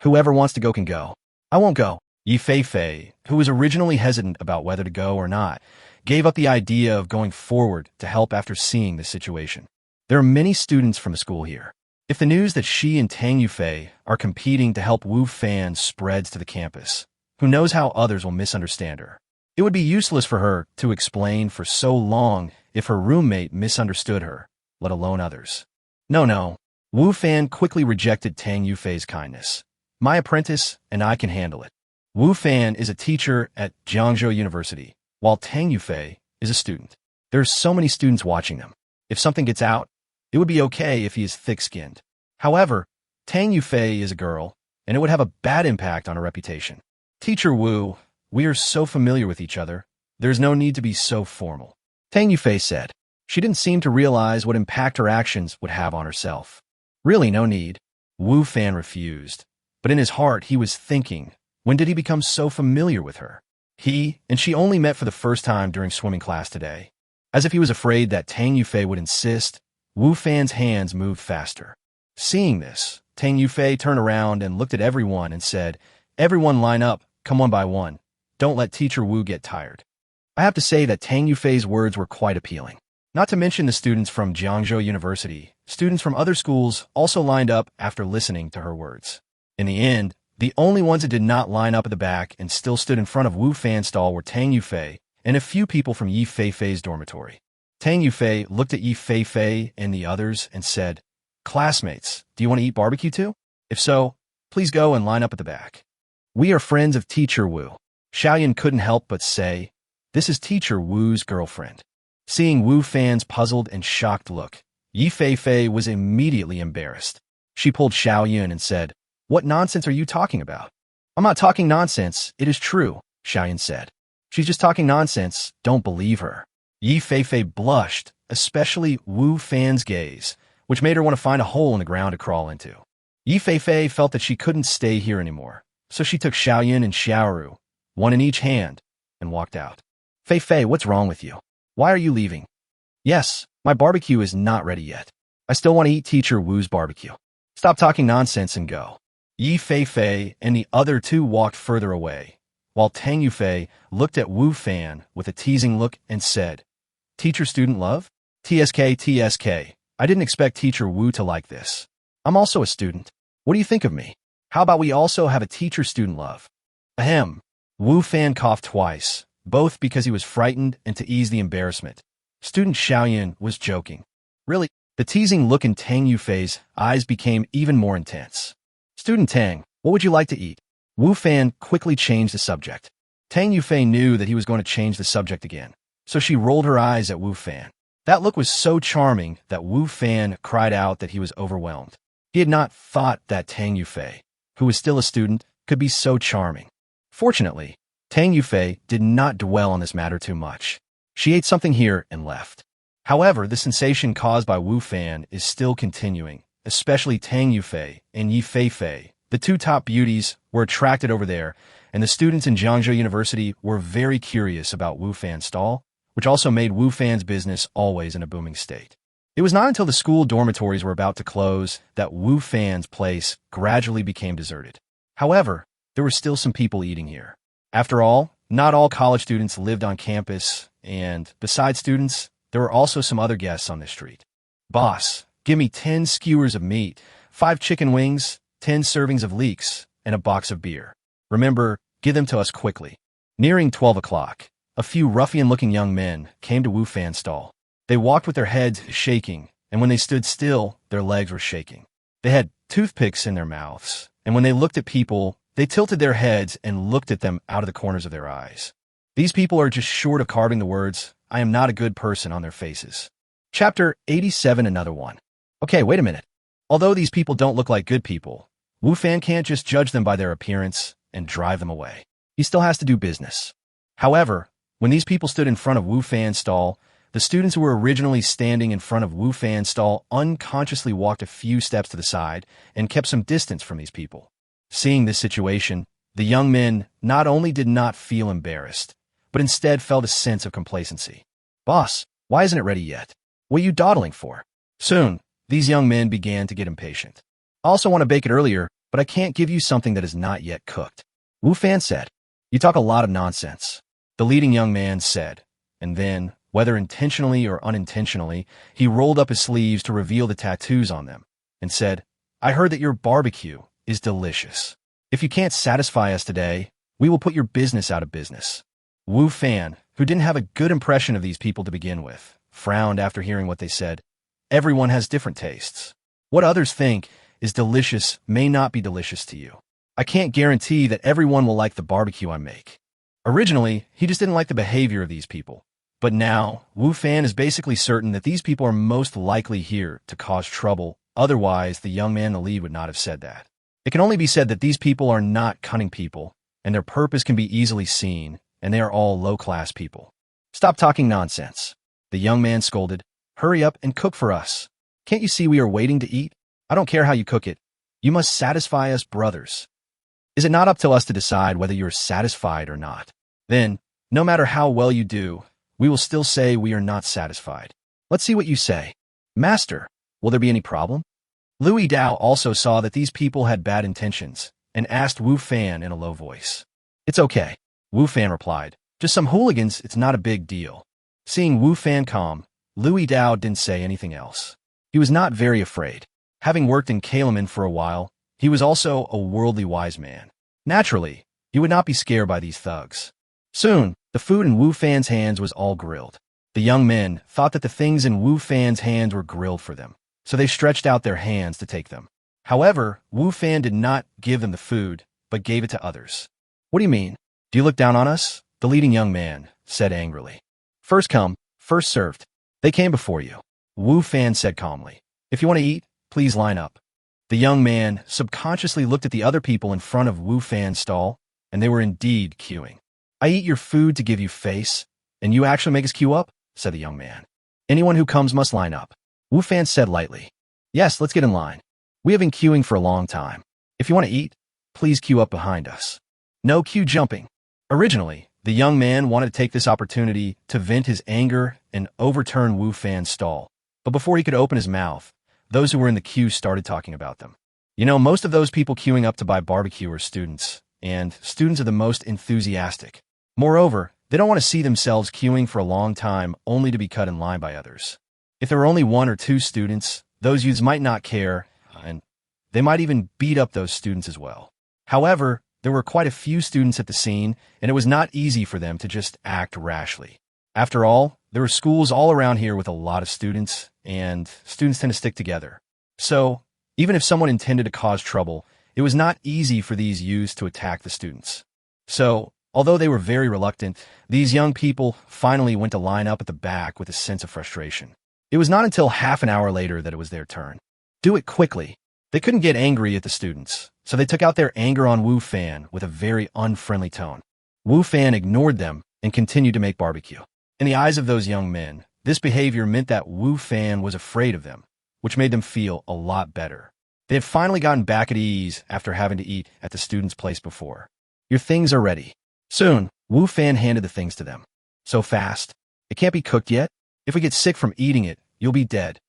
Whoever wants to go can go. I won't go. Fei Fei, who was originally hesitant about whether to go or not, gave up the idea of going forward to help after seeing the situation. There are many students from the school here. If the news that she and Tang Yufei are competing to help Wu Fan spreads to the campus, who knows how others will misunderstand her? It would be useless for her to explain for so long if her roommate misunderstood her, let alone others. No. Wu Fan quickly rejected Tang Yufei's kindness. My apprentice and I can handle it. Wu Fan is a teacher at Jiangzhou University, while Tang Yufei is a student. There are so many students watching them. If something gets out, it would be okay if he is thick-skinned. However, Tang Yufei is a girl, and it would have a bad impact on her reputation. Teacher Wu, we are so familiar with each other, there's no need to be so formal. Tang Yufei said. She didn't seem to realize what impact her actions would have on herself. Really, no need. Wu Fan refused. But in his heart, he was thinking, when did he become so familiar with her? He and she only met for the first time during swimming class today. As if he was afraid that Tang Yufei would insist, Wu Fan's hands moved faster. Seeing this, Tang Yufei turned around and looked at everyone and said, everyone line up, come one by one. Don't let Teacher Wu get tired. I have to say that Tang Yufei's words were quite appealing. Not to mention the students from Jiangzhou University, students from other schools also lined up after listening to her words. In the end, the only ones that did not line up at the back and still stood in front of Wu Fan's stall were Tang Yufei and a few people from Fei Fei's dormitory. Tang Yufei looked at Fei Fei and the others and said, classmates, do you want to eat barbecue too? If so, please go and line up at the back. We are friends of Teacher Wu. Xiaoyan couldn't help but say, this is Teacher Wu's girlfriend. Seeing Wu Fan's puzzled and shocked look, Fei Fei was immediately embarrassed. She pulled Xiaoyan and said, what nonsense are you talking about? I'm not talking nonsense. It is true, Xiaoyan said. She's just talking nonsense. Don't believe her. Yi Feifei blushed, especially Wu Fan's gaze, which made her want to find a hole in the ground to crawl into. Yi Feifei felt that she couldn't stay here anymore, so she took Xiaoyan and Xiaoru, one in each hand, and walked out. Feifei, what's wrong with you? Why are you leaving? Yes, my barbecue is not ready yet. I still want to eat Teacher Wu's barbecue. Stop talking nonsense and go. Yi Feifei and the other two walked further away, while Tang Yufei looked at Wu Fan with a teasing look and said, Teacher-student love? TSK, TSK. I didn't expect Teacher Wu to like this. I'm also a student. What do you think of me? How about we also have a teacher-student love? Ahem. Wu Fan coughed twice, both because he was frightened and to ease the embarrassment. Student Xiaoyan was joking. Really? The teasing look in Tang Yufei's eyes became even more intense. Student Tang, what would you like to eat? Wu Fan quickly changed the subject. Tang Yufei knew that he was going to change the subject again, so she rolled her eyes at Wu Fan. That look was so charming that Wu Fan cried out that he was overwhelmed. He had not thought that Tang Yufei, who was still a student, could be so charming. Fortunately, Tang Yufei did not dwell on this matter too much. She ate something here and left. However, the sensation caused by Wu Fan is still continuing, especially Tang Yufei and Yi Feifei. The two top beauties were attracted over there, and the students in Jiangzhou University were very curious about Wu Fan's stall, which also made Wu Fan's business always in a booming state. It was not until the school dormitories were about to close that Wu Fan's place gradually became deserted. However, there were still some people eating here. After all, not all college students lived on campus, and besides students, there were also some other guests on the street. Boss, give me 10 skewers of meat, 5 chicken wings, 10 servings of leeks, and a box of beer. Remember, give them to us quickly. Nearing 12 o'clock, a few ruffian-looking young men came to Wu Fan's stall. They walked with their heads shaking, and when they stood still, their legs were shaking. They had toothpicks in their mouths, and when they looked at people, they tilted their heads and looked at them out of the corners of their eyes. These people are just short of carving the words, I am not a good person, on their faces. Chapter 87, another one. Okay, wait a minute. Although these people don't look like good people, Wu Fan can't just judge them by their appearance and drive them away. He still has to do business. However, when these people stood in front of Wu Fan's stall, the students who were originally standing in front of Wu Fan's stall unconsciously walked a few steps to the side and kept some distance from these people. Seeing this situation, the young men not only did not feel embarrassed, but instead felt a sense of complacency. Boss, why isn't it ready yet? What are you dawdling for? Soon, these young men began to get impatient. I also want to bake it earlier, but I can't give you something that is not yet cooked. Wu Fan said, You talk a lot of nonsense. The leading young man said, and then, whether intentionally or unintentionally, he rolled up his sleeves to reveal the tattoos on them, and said, I heard that your barbecue is delicious. If you can't satisfy us today, we will put your business out of business. Wu Fan, who didn't have a good impression of these people to begin with, frowned after hearing what they said. Everyone has different tastes. What others think is delicious may not be delicious to you. I can't guarantee that everyone will like the barbecue I make. Originally, he just didn't like the behavior of these people. But now, Wu Fan is basically certain that these people are most likely here to cause trouble. Otherwise, the young man in the lead would not have said that. It can only be said that these people are not cunning people, and their purpose can be easily seen, and they are all low-class people. Stop talking nonsense. The young man scolded. Hurry up and cook for us. Can't you see we are waiting to eat? I don't care how you cook it. You must satisfy us, brothers. Is it not up to us to decide whether you are satisfied or not? Then, no matter how well you do, we will still say we are not satisfied. Let's see what you say. Master, will there be any problem? Louis Dao also saw that these people had bad intentions and asked Wu Fan in a low voice. It's okay, Wu Fan replied. Just some hooligans, it's not a big deal. Seeing Wu Fan calm, Louis Dao didn't say anything else. He was not very afraid. Having worked in Kalaman for a while, he was also a worldly wise man. Naturally, he would not be scared by these thugs. Soon, the food in Wu Fan's hands was all grilled. The young men thought that the things in Wu Fan's hands were grilled for them, so they stretched out their hands to take them. However, Wu Fan did not give them the food, but gave it to others. What do you mean? Do you look down on us? The leading young man said angrily. First come, first served. They came before you. Wu Fan said calmly. If you want to eat, please line up. The young man subconsciously looked at the other people in front of Wu Fan's stall, and they were indeed queuing. "I eat your food to give you face, and you actually make us queue up?" said the young man. "Anyone who comes must line up." Wu Fan said lightly. "Yes, let's get in line. We have been queuing for a long time. If you want to eat, please queue up behind us." No queue jumping. Originally, the young man wanted to take this opportunity to vent his anger and overturn Wu Fan's stall. But before he could open his mouth, those who were in the queue started talking about them. Most of those people queuing up to buy barbecue are students, and students are the most enthusiastic. Moreover, they don't want to see themselves queuing for a long time only to be cut in line by others. If there were only one or two students, those youths might not care, and they might even beat up those students as well. However, there were quite a few students at the scene, and it was not easy for them to just act rashly. After all, there were schools all around here with a lot of students, and students tend to stick together. So, even if someone intended to cause trouble, it was not easy for these youths to attack the students. So, although they were very reluctant, these young people finally went to line up at the back with a sense of frustration. It was not until half an hour later that it was their turn. Do it quickly. They couldn't get angry at the students, so they took out their anger on Wu Fan with a very unfriendly tone. Wu Fan ignored them and continued to make barbecue. In the eyes of those young men, this behavior meant that Wu Fan was afraid of them, which made them feel a lot better. They had finally gotten back at ease after having to eat at the students' place before. "Your things are ready." Soon, Wu Fan handed the things to them. "So fast? It can't be cooked yet? If we get sick from eating it, you'll be dead."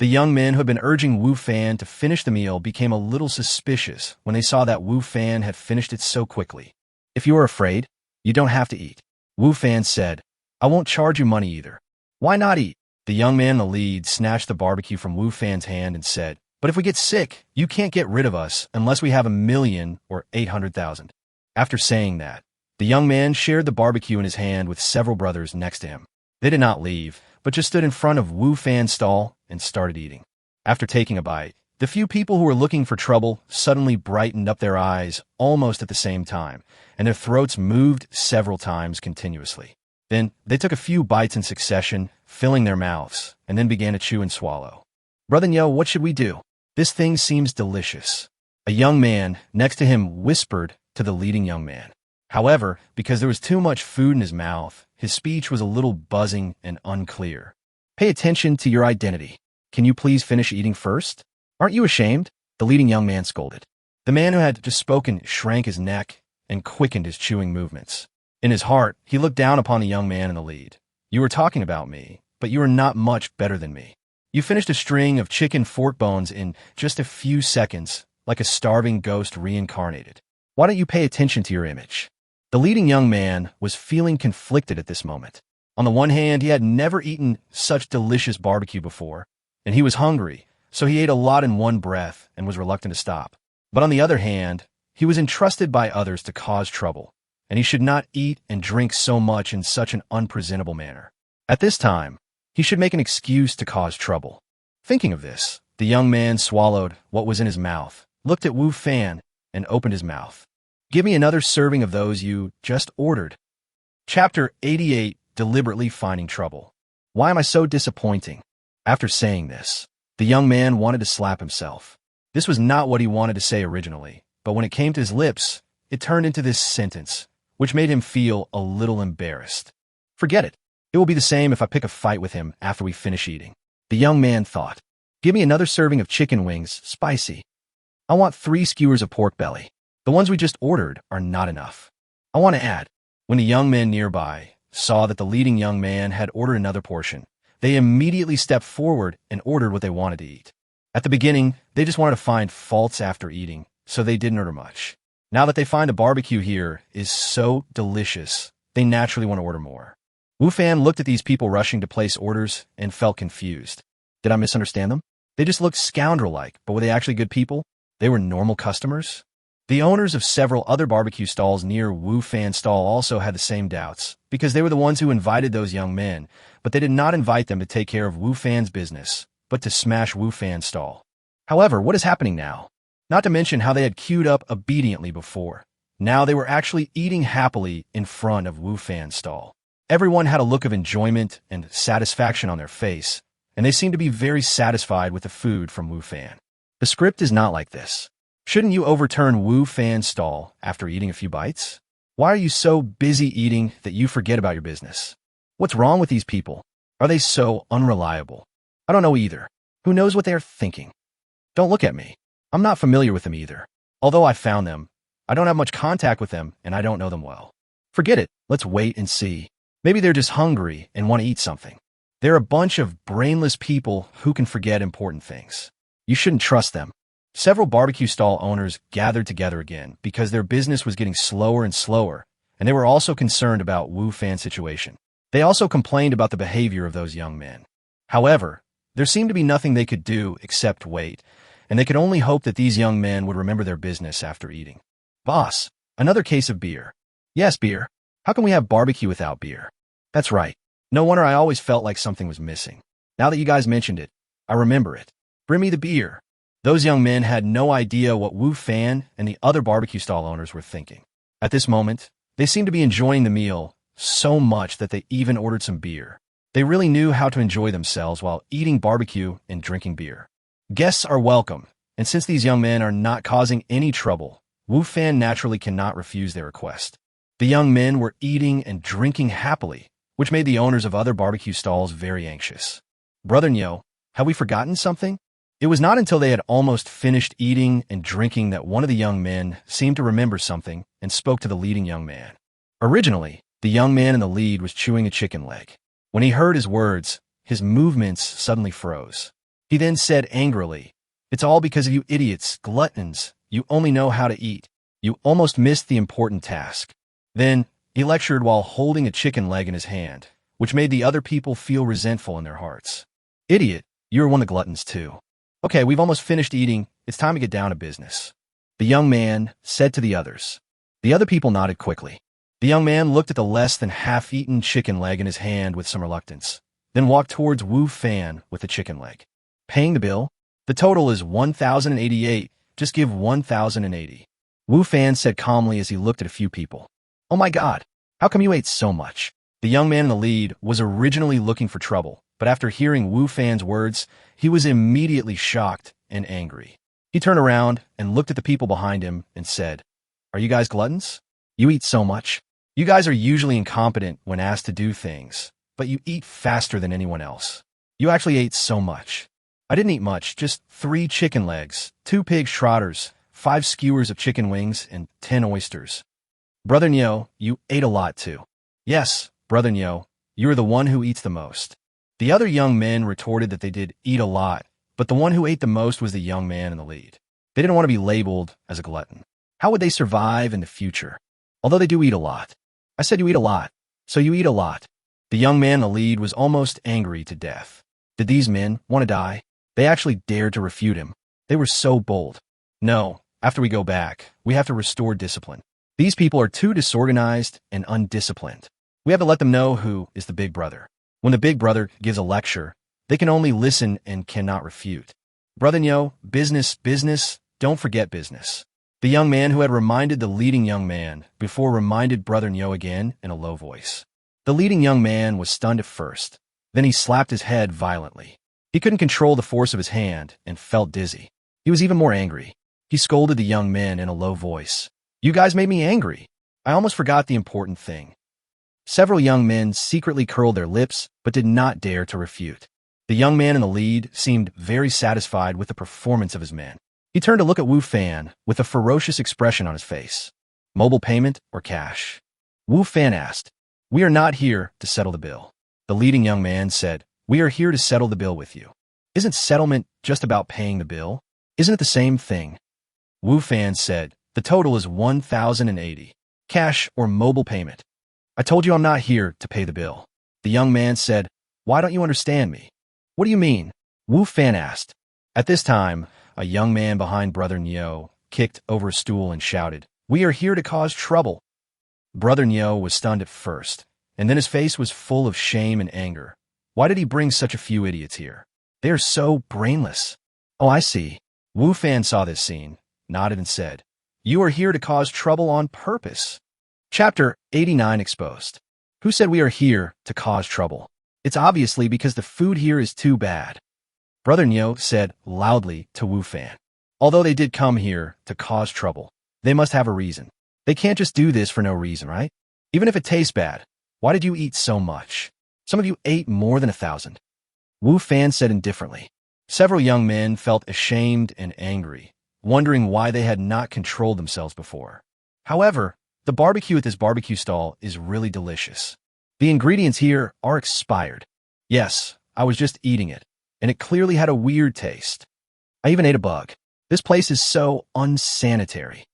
The young men who had been urging Wu Fan to finish the meal became a little suspicious when they saw that Wu Fan had finished it so quickly. "If you are afraid, you don't have to eat." Wu Fan said, "I won't charge you money either." "Why not eat?" The young man in the lead snatched the barbecue from Wu Fan's hand and said, "But if we get sick, you can't get rid of us unless we have 1,000,000 or 800,000. After saying that, the young man shared the barbecue in his hand with several brothers next to him. They did not leave, but just stood in front of Wu Fan's stall and started eating. After taking a bite, the few people who were looking for trouble suddenly brightened up their eyes almost at the same time, and their throats moved several times continuously. Then they took a few bites in succession, filling their mouths, and then began to chew and swallow. "Brother Yo, what should we do? This thing seems delicious." A young man next to him whispered to the leading young man. However, because there was too much food in his mouth, his speech was a little buzzing and unclear. "Pay attention to your identity. Can you please finish eating first? Aren't you ashamed?" the leading young man scolded. The man who had just spoken shrank his neck and quickened his chewing movements. In his heart, he looked down upon the young man in the lead. "You were talking about me, but you are not much better than me. You finished a string of chicken fork bones in just a few seconds, like a starving ghost reincarnated. Why don't you pay attention to your image?" The leading young man was feeling conflicted at this moment. On the one hand, he had never eaten such delicious barbecue before, and he was hungry, so he ate a lot in one breath and was reluctant to stop. But on the other hand, he was entrusted by others to cause trouble, and he should not eat and drink so much in such an unpresentable manner. At this time, he should make an excuse to cause trouble. Thinking of this, the young man swallowed what was in his mouth, looked at Wu Fan, and opened his mouth. "Give me another serving of those you just ordered." Chapter 88, Deliberately Finding Trouble. Why am I so disappointing? After saying this, the young man wanted to slap himself. This was not what he wanted to say originally, but when it came to his lips, it turned into this sentence, which made him feel a little embarrassed. Forget it. It will be the same if I pick a fight with him after we finish eating. The young man thought. "Give me another serving of chicken wings, spicy. I want 3 skewers of pork belly. The ones we just ordered are not enough. I want to add." When the young men nearby saw that the leading young man had ordered another portion, they immediately stepped forward and ordered what they wanted to eat. At the beginning, they just wanted to find faults after eating, so they didn't order much. Now that they find the barbecue here is so delicious, they naturally want to order more. Wu Fan looked at these people rushing to place orders and felt confused. Did I misunderstand them? They just looked scoundrel-like, but were they actually good people? They were normal customers? The owners of several other barbecue stalls near Wu Fan's stall also had the same doubts, because they were the ones who invited those young men, but they did not invite them to take care of Wu Fan's business, but to smash Wu Fan's stall. However, what is happening now? Not to mention how they had queued up obediently before. Now they were actually eating happily in front of Wu Fan's stall. Everyone had a look of enjoyment and satisfaction on their face, and they seemed to be very satisfied with the food from Wu Fan. The script is not like this. Shouldn't you overturn Wu Fan's stall after eating a few bites? Why are you so busy eating that you forget about your business? What's wrong with these people? Are they so unreliable? I don't know either. Who knows what they are thinking? Don't look at me. I'm not familiar with them either. Although I found them, I don't have much contact with them and I don't know them well. Forget it. Let's wait and see. Maybe they're just hungry and want to eat something. They're a bunch of brainless people who can forget important things. You shouldn't trust them. Several barbecue stall owners gathered together again because their business was getting slower and slower, and they were also concerned about Wu Fan's situation. They also complained about the behavior of those young men. However, there seemed to be nothing they could do except wait, and they could only hope that these young men would remember their business after eating. Boss, another case of beer. Yes, beer. How can we have barbecue without beer? That's right. No wonder I always felt like something was missing. Now that you guys mentioned it, I remember it. Bring me the beer. Those young men had no idea what Wu Fan and the other barbecue stall owners were thinking. At this moment, they seemed to be enjoying the meal so much that they even ordered some beer. They really knew how to enjoy themselves while eating barbecue and drinking beer. Guests are welcome, and since these young men are not causing any trouble, Wu Fan naturally cannot refuse their request. The young men were eating and drinking happily, which made the owners of other barbecue stalls very anxious. Brother Nyo, have we forgotten something? It was not until they had almost finished eating and drinking that one of the young men seemed to remember something and spoke to the leading young man. Originally, the young man in the lead was chewing a chicken leg. When he heard his words, his movements suddenly froze. He then said angrily, "It's all because of you idiots, gluttons. You only know how to eat. You almost missed the important task." Then, he lectured while holding a chicken leg in his hand, which made the other people feel resentful in their hearts. "Idiot, you're one of the gluttons too. Okay, we've almost finished eating. It's time to get down to business," the young man said to the others. The other people nodded quickly. The young man looked at the less than half-eaten chicken leg in his hand with some reluctance, then walked towards Wu Fan with the chicken leg. "Paying the bill? The total is 1,088. Just give 1,080. Wu Fan said calmly as he looked at a few people. "Oh my God, how come you ate so much?" The young man in the lead was originally looking for trouble, but after hearing Wu Fan's words, he was immediately shocked and angry. He turned around and looked at the people behind him and said, "Are you guys gluttons? You eat so much. You guys are usually incompetent when asked to do things, but you eat faster than anyone else. You actually ate so much." "I didn't eat much, just 3 chicken legs, 2 pig schrotters, 5 skewers of chicken wings, and 10 oysters." "Brother Nyo, you ate a lot too." "Yes, Brother Nyo, you're the one who eats the most." The other young men retorted that they did eat a lot, but the one who ate the most was the young man in the lead. They didn't want to be labeled as a glutton. How would they survive in the future? Although they do eat a lot. "I said you eat a lot, so you eat a lot." The young man in the lead was almost angry to death. Did these men want to die? They actually dared to refute him. They were so bold. "No, after we go back, we have to restore discipline. These people are too disorganized and undisciplined. We have to let them know who is the big brother. When the big brother gives a lecture, they can only listen and cannot refute. Brother Nyo, business, business, don't forget business." The young man who had reminded the leading young man before reminded Brother Nyo again in a low voice. The leading young man was stunned at first. Then he slapped his head violently. He couldn't control the force of his hand and felt dizzy. He was even more angry. He scolded the young men in a low voice. "You guys made me angry. I almost forgot the important thing." Several young men secretly curled their lips but did not dare to refute. The young man in the lead seemed very satisfied with the performance of his men. He turned to look at Wu Fan with a ferocious expression on his face. "Mobile payment or cash?" Wu Fan asked. "We are not here to settle the bill." The leading young man said, "We are here to settle the bill with you." "Isn't settlement just about paying the bill? Isn't it the same thing?" Wu Fan said, "The total is 1,080. Cash or mobile payment." "I told you I'm not here to pay the bill." The young man said, "Why don't you understand me?" "What do you mean?" Wu Fan asked. At this time, a young man behind Brother Nyo kicked over a stool and shouted, "We are here to cause trouble." Brother Nyo was stunned at first, and then his face was full of shame and anger. Why did he bring such a few idiots here? They are so brainless. "Oh, I see." Wu Fan saw this scene, nodded and said, "You are here to cause trouble on purpose." Chapter 89 exposed. Who said we are here to cause trouble? It's obviously because the food here is too bad. Brother Nyo said loudly to Wu Fan. Although they did come here to cause trouble, they must have a reason. They can't just do this for no reason, right? Even if it tastes bad, why did you eat so much? Some of you ate more than 1,000. Wu Fan said indifferently. Several young men felt ashamed and angry, wondering why they had not controlled themselves before. However, the barbecue at this barbecue stall is really delicious. The ingredients here are expired. Yes, I was just eating it, and it clearly had a weird taste. I even ate a bug. This place is so unsanitary.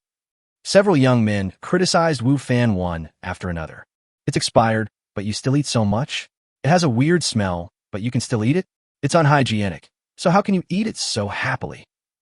Several young men criticized Wu Fan one after another. It's expired, but you still eat so much? It has a weird smell, but you can still eat it? It's unhygienic, so how can you eat it so happily?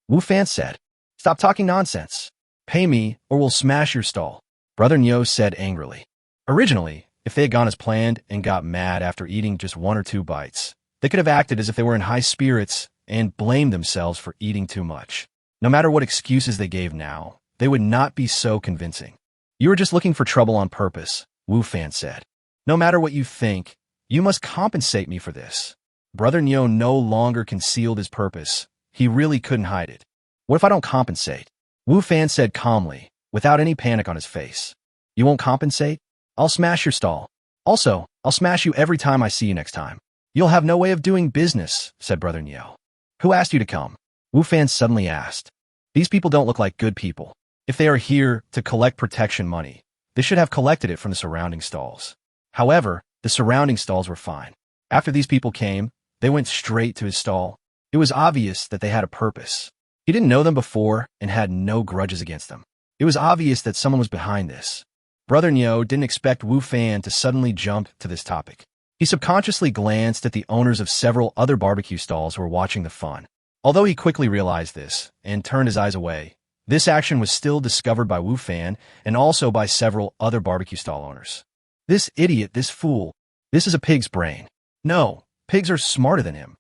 Wu Fan said, "Stop talking nonsense. Pay me, or we'll smash your stall," Brother Nyo said angrily. Originally, if they had gone as planned and got mad after eating just 1 or 2 bites, they could have acted as if they were in high spirits and blamed themselves for eating too much. No matter what excuses they gave now, they would not be so convincing. "You were just looking for trouble on purpose," Wu Fan said. "No matter what you think, you must compensate me for this." Brother Nyo no longer concealed his purpose. He really couldn't hide it. "What if I don't compensate?" Wu Fan said calmly, without any panic on his face. "You won't compensate? I'll smash your stall. Also, I'll smash you every time I see you next time. You'll have no way of doing business," said Brother Nyo. "Who asked you to come?" Wu Fan suddenly asked. "These people don't look like good people. If they are here to collect protection money, they should have collected it from the surrounding stalls." However, the surrounding stalls were fine. After these people came, they went straight to his stall. It was obvious that they had a purpose. He didn't know them before and had no grudges against them. It was obvious that someone was behind this. Brother Nyo didn't expect Wu Fan to suddenly jump to this topic. He subconsciously glanced at the owners of several other barbecue stalls who were watching the fun. Although he quickly realized this and turned his eyes away, this action was still discovered by Wu Fan and also by several other barbecue stall owners. "This idiot, this fool, this is a pig's brain. No, pigs are smarter than him.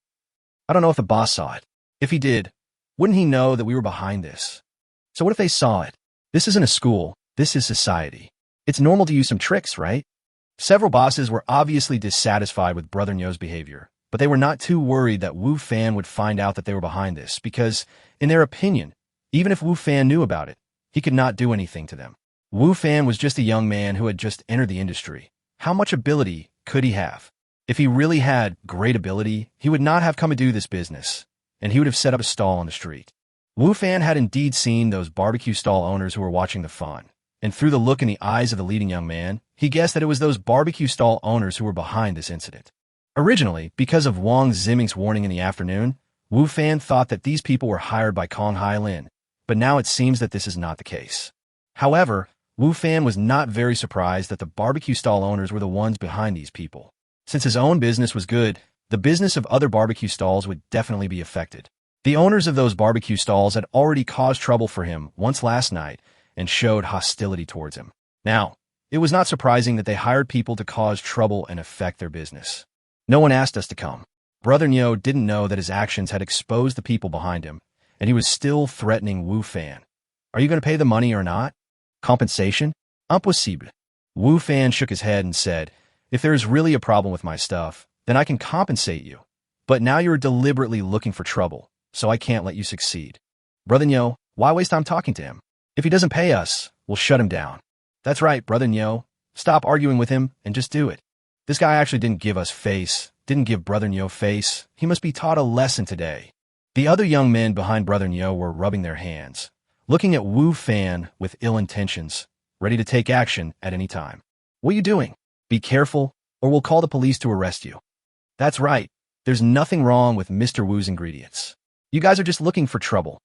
I don't know if the boss saw it. If he did, wouldn't he know that we were behind this? So what if they saw it? This isn't a school, this is society. It's normal to use some tricks, right?" Several bosses were obviously dissatisfied with Brother Nyo's behavior, but they were not too worried that Wu Fan would find out that they were behind this because, in their opinion, even if Wu Fan knew about it, he could not do anything to them. Wu Fan was just a young man who had just entered the industry. How much ability could he have? If he really had great ability, he would not have come to do this business, and he would have set up a stall on the street. Wu Fan had indeed seen those barbecue stall owners who were watching the fun, and through the look in the eyes of the leading young man, he guessed that it was those barbecue stall owners who were behind this incident. Originally, because of Wang Ziming's warning in the afternoon, Wu Fan thought that these people were hired by Kong Hai Lin, but now it seems that this is not the case. However, Wu Fan was not very surprised that the barbecue stall owners were the ones behind these people. Since his own business was good, the business of other barbecue stalls would definitely be affected. The owners of those barbecue stalls had already caused trouble for him once last night and showed hostility towards him. Now, it was not surprising that they hired people to cause trouble and affect their business. "No one asked us to come." Brother Nyo didn't know that his actions had exposed the people behind him, and he was still threatening Wu Fan. "Are you going to pay the money or not? Compensation? Impossible." Wu Fan shook his head and said, "If there is really a problem with my stuff, then I can compensate you. But now you're deliberately looking for trouble, so I can't let you succeed." "Brother Nyo, why waste time talking to him? If he doesn't pay us, we'll shut him down." "That's right, Brother Nyo. Stop arguing with him and just do it. This guy actually didn't give us face, didn't give Brother Nyo face. He must be taught a lesson today." The other young men behind Brother Nyo were rubbing their hands, looking at Wu Fan with ill intentions, ready to take action at any time. "What are you doing? Be careful, or we'll call the police to arrest you." "That's right. There's nothing wrong with Mr. Wu's ingredients. You guys are just looking for trouble.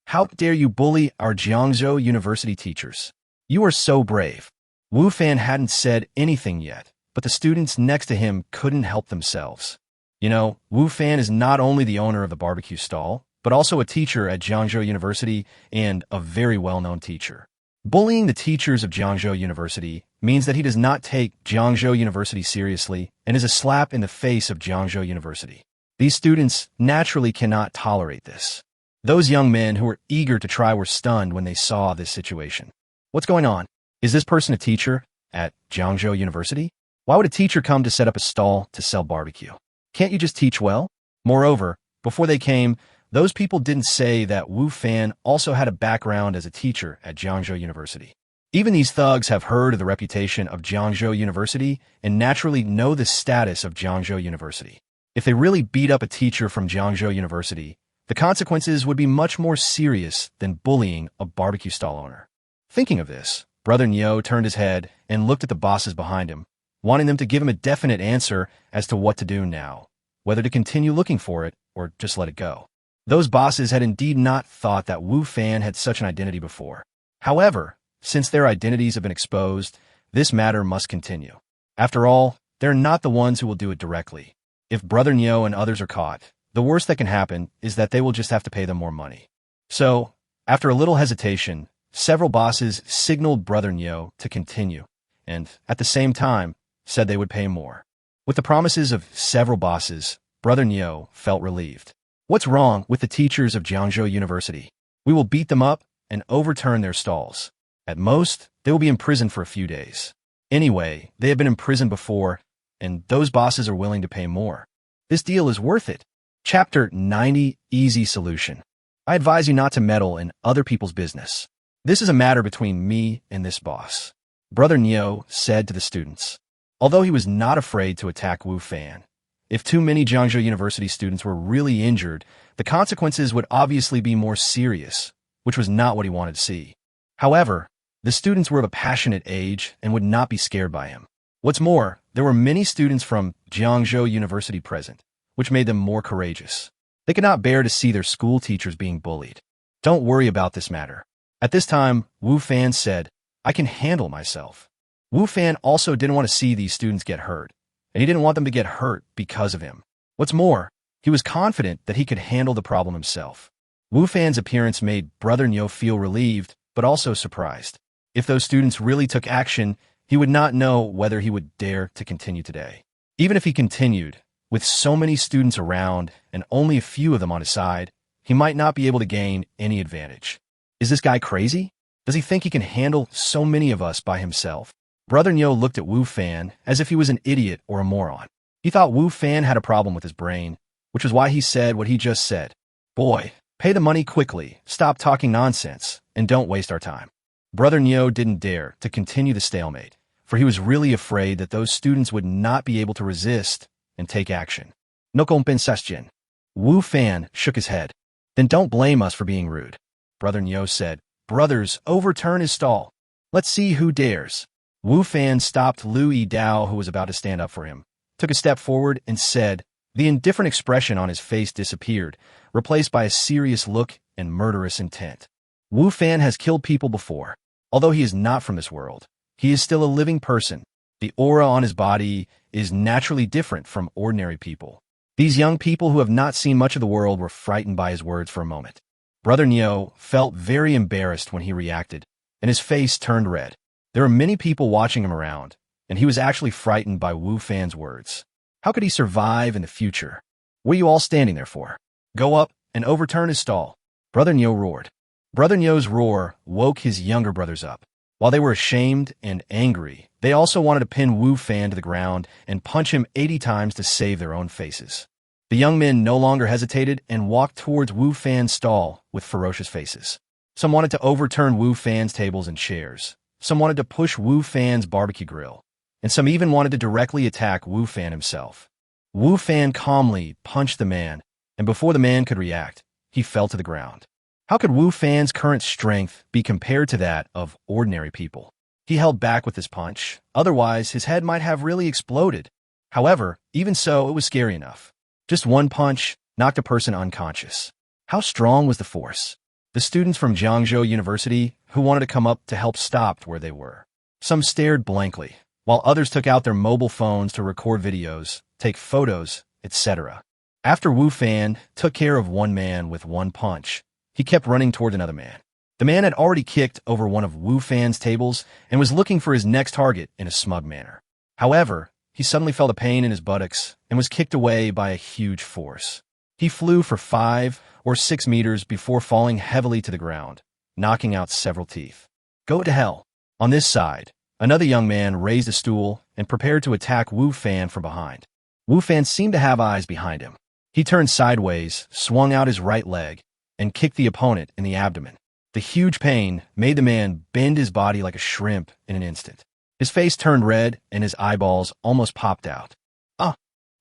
How dare you bully our Jiangzhou University teachers? You are so brave." Wu Fan hadn't said anything yet, but the students next to him couldn't help themselves. You know, Wu Fan is not only the owner of the barbecue stall, but also a teacher at Jiangzhou University and a very well-known teacher. Bullying the teachers of Jiangzhou University means that he does not take Jiangzhou University seriously and is a slap in the face of Jiangzhou University. These students naturally cannot tolerate this. Those young men who were eager to try were stunned when they saw this situation. "What's going on? Is this person a teacher at Jiangzhou University? Why would a teacher come to set up a stall to sell barbecue? Can't you just teach well?" Moreover, before they came, Those people didn't say that Wu Fan also had a background as a teacher at Jiangzhou University. Even these thugs have heard of the reputation of Jiangzhou University and naturally know the status of Jiangzhou University. If they really beat up a teacher from Jiangzhou University, the consequences would be much more serious than bullying a barbecue stall owner. Thinking of this, Brother Nyo turned his head and looked at the bosses behind him, wanting them to give him a definite answer as to what to do now, whether to continue looking for it or just let it go. Those bosses had indeed not thought that Wu Fan had such an identity before. However, since their identities have been exposed, this matter must continue. After all, they're not the ones who will do it directly. If Brother Nyo and others are caught, the worst that can happen is that they will just have to pay them more money. So, after a little hesitation, several bosses signaled Brother Nyo to continue, and, at the same time, said they would pay more. With the promises of several bosses, Brother Nyo felt relieved. What's wrong with the teachers of Jiangzhou University? We will beat them up and overturn their stalls. At most, they will be imprisoned for a few days. Anyway, they have been imprisoned before, and those bosses are willing to pay more. This deal is worth it. Chapter 90, Easy Solution. I advise you not to meddle in other people's business. This is a matter between me and this boss, Brother Nyo said to the students. Although he was not afraid to attack Wu Fan, if too many Jiangzhou University students were really injured, the consequences would obviously be more serious, which was not what he wanted to see. However, the students were of a passionate age and would not be scared by him. What's more, there were many students from Jiangzhou University present, which made them more courageous. They could not bear to see their school teachers being bullied. Don't worry about this matter. At this time, Wu Fan said, I can handle myself. Wu Fan also didn't want to see these students get hurt, and he didn't want them to get hurt because of him. What's more, he was confident that he could handle the problem himself. Wu Fan's appearance made Brother Nyo feel relieved, but also surprised. If those students really took action, he would not know whether he would dare to continue today. Even if he continued, with so many students around and only a few of them on his side, he might not be able to gain any advantage. Is this guy crazy? Does he think he can handle so many of us by himself? Brother Nyo looked at Wu Fan as if he was an idiot or a moron. He thought Wu Fan had a problem with his brain, which was why he said what he just said. Boy, pay the money quickly, stop talking nonsense, and don't waste our time. Brother Nyo didn't dare to continue the stalemate, for he was really afraid that those students would not be able to resist and take action. No compensation. Wu Fan shook his head. Then don't blame us for being rude. Brother Nyo said, Brothers, overturn his stall. Let's see who dares. Wu Fan stopped Lu Yidao, who was about to stand up for him, took a step forward and said, the indifferent expression on his face disappeared, replaced by a serious look and murderous intent. Wu Fan has killed people before. Although he is not from this world, he is still a living person. The aura on his body is naturally different from ordinary people. These young people who have not seen much of the world were frightened by his words for a moment. Brother Nyo felt very embarrassed when he reacted, and his face turned red. There were many people watching him around, and he was actually frightened by Wu Fan's words. How could he survive in the future? What are you all standing there for? Go up and overturn his stall. Brother Nyo roared. Brother Nyo's roar woke his younger brothers up. While they were ashamed and angry, they also wanted to pin Wu Fan to the ground and punch him 80 times to save their own faces. The young men no longer hesitated and walked towards Wu Fan's stall with ferocious faces. Some wanted to overturn Wu Fan's tables and chairs. Some wanted to push Wu Fan's barbecue grill. And some even wanted to directly attack Wu Fan himself. Wu Fan calmly punched the man, and before the man could react, he fell to the ground. How could Wu Fan's current strength be compared to that of ordinary people? He held back with his punch, otherwise his head might have really exploded. However, even so, it was scary enough. Just one punch knocked a person unconscious. How strong was the force? The students from Jiangzhou University who wanted to come up to help stopped where they were. Some stared blankly, while others took out their mobile phones to record videos, take photos, etc. After Wu Fan took care of one man with one punch, he kept running toward another man. The man had already kicked over one of Wu Fan's tables and was looking for his next target in a smug manner. However, he suddenly felt a pain in his buttocks and was kicked away by a huge force. He flew for 5 or 6 meters before falling heavily to the ground, knocking out several teeth. Go to hell. On this side, another young man raised a stool and prepared to attack Wu Fan from behind. Wu Fan seemed to have eyes behind him. He turned sideways, swung out his right leg, and kicked the opponent in the abdomen. The huge pain made the man bend his body like a shrimp in an instant. His face turned red and his eyeballs almost popped out. Ah!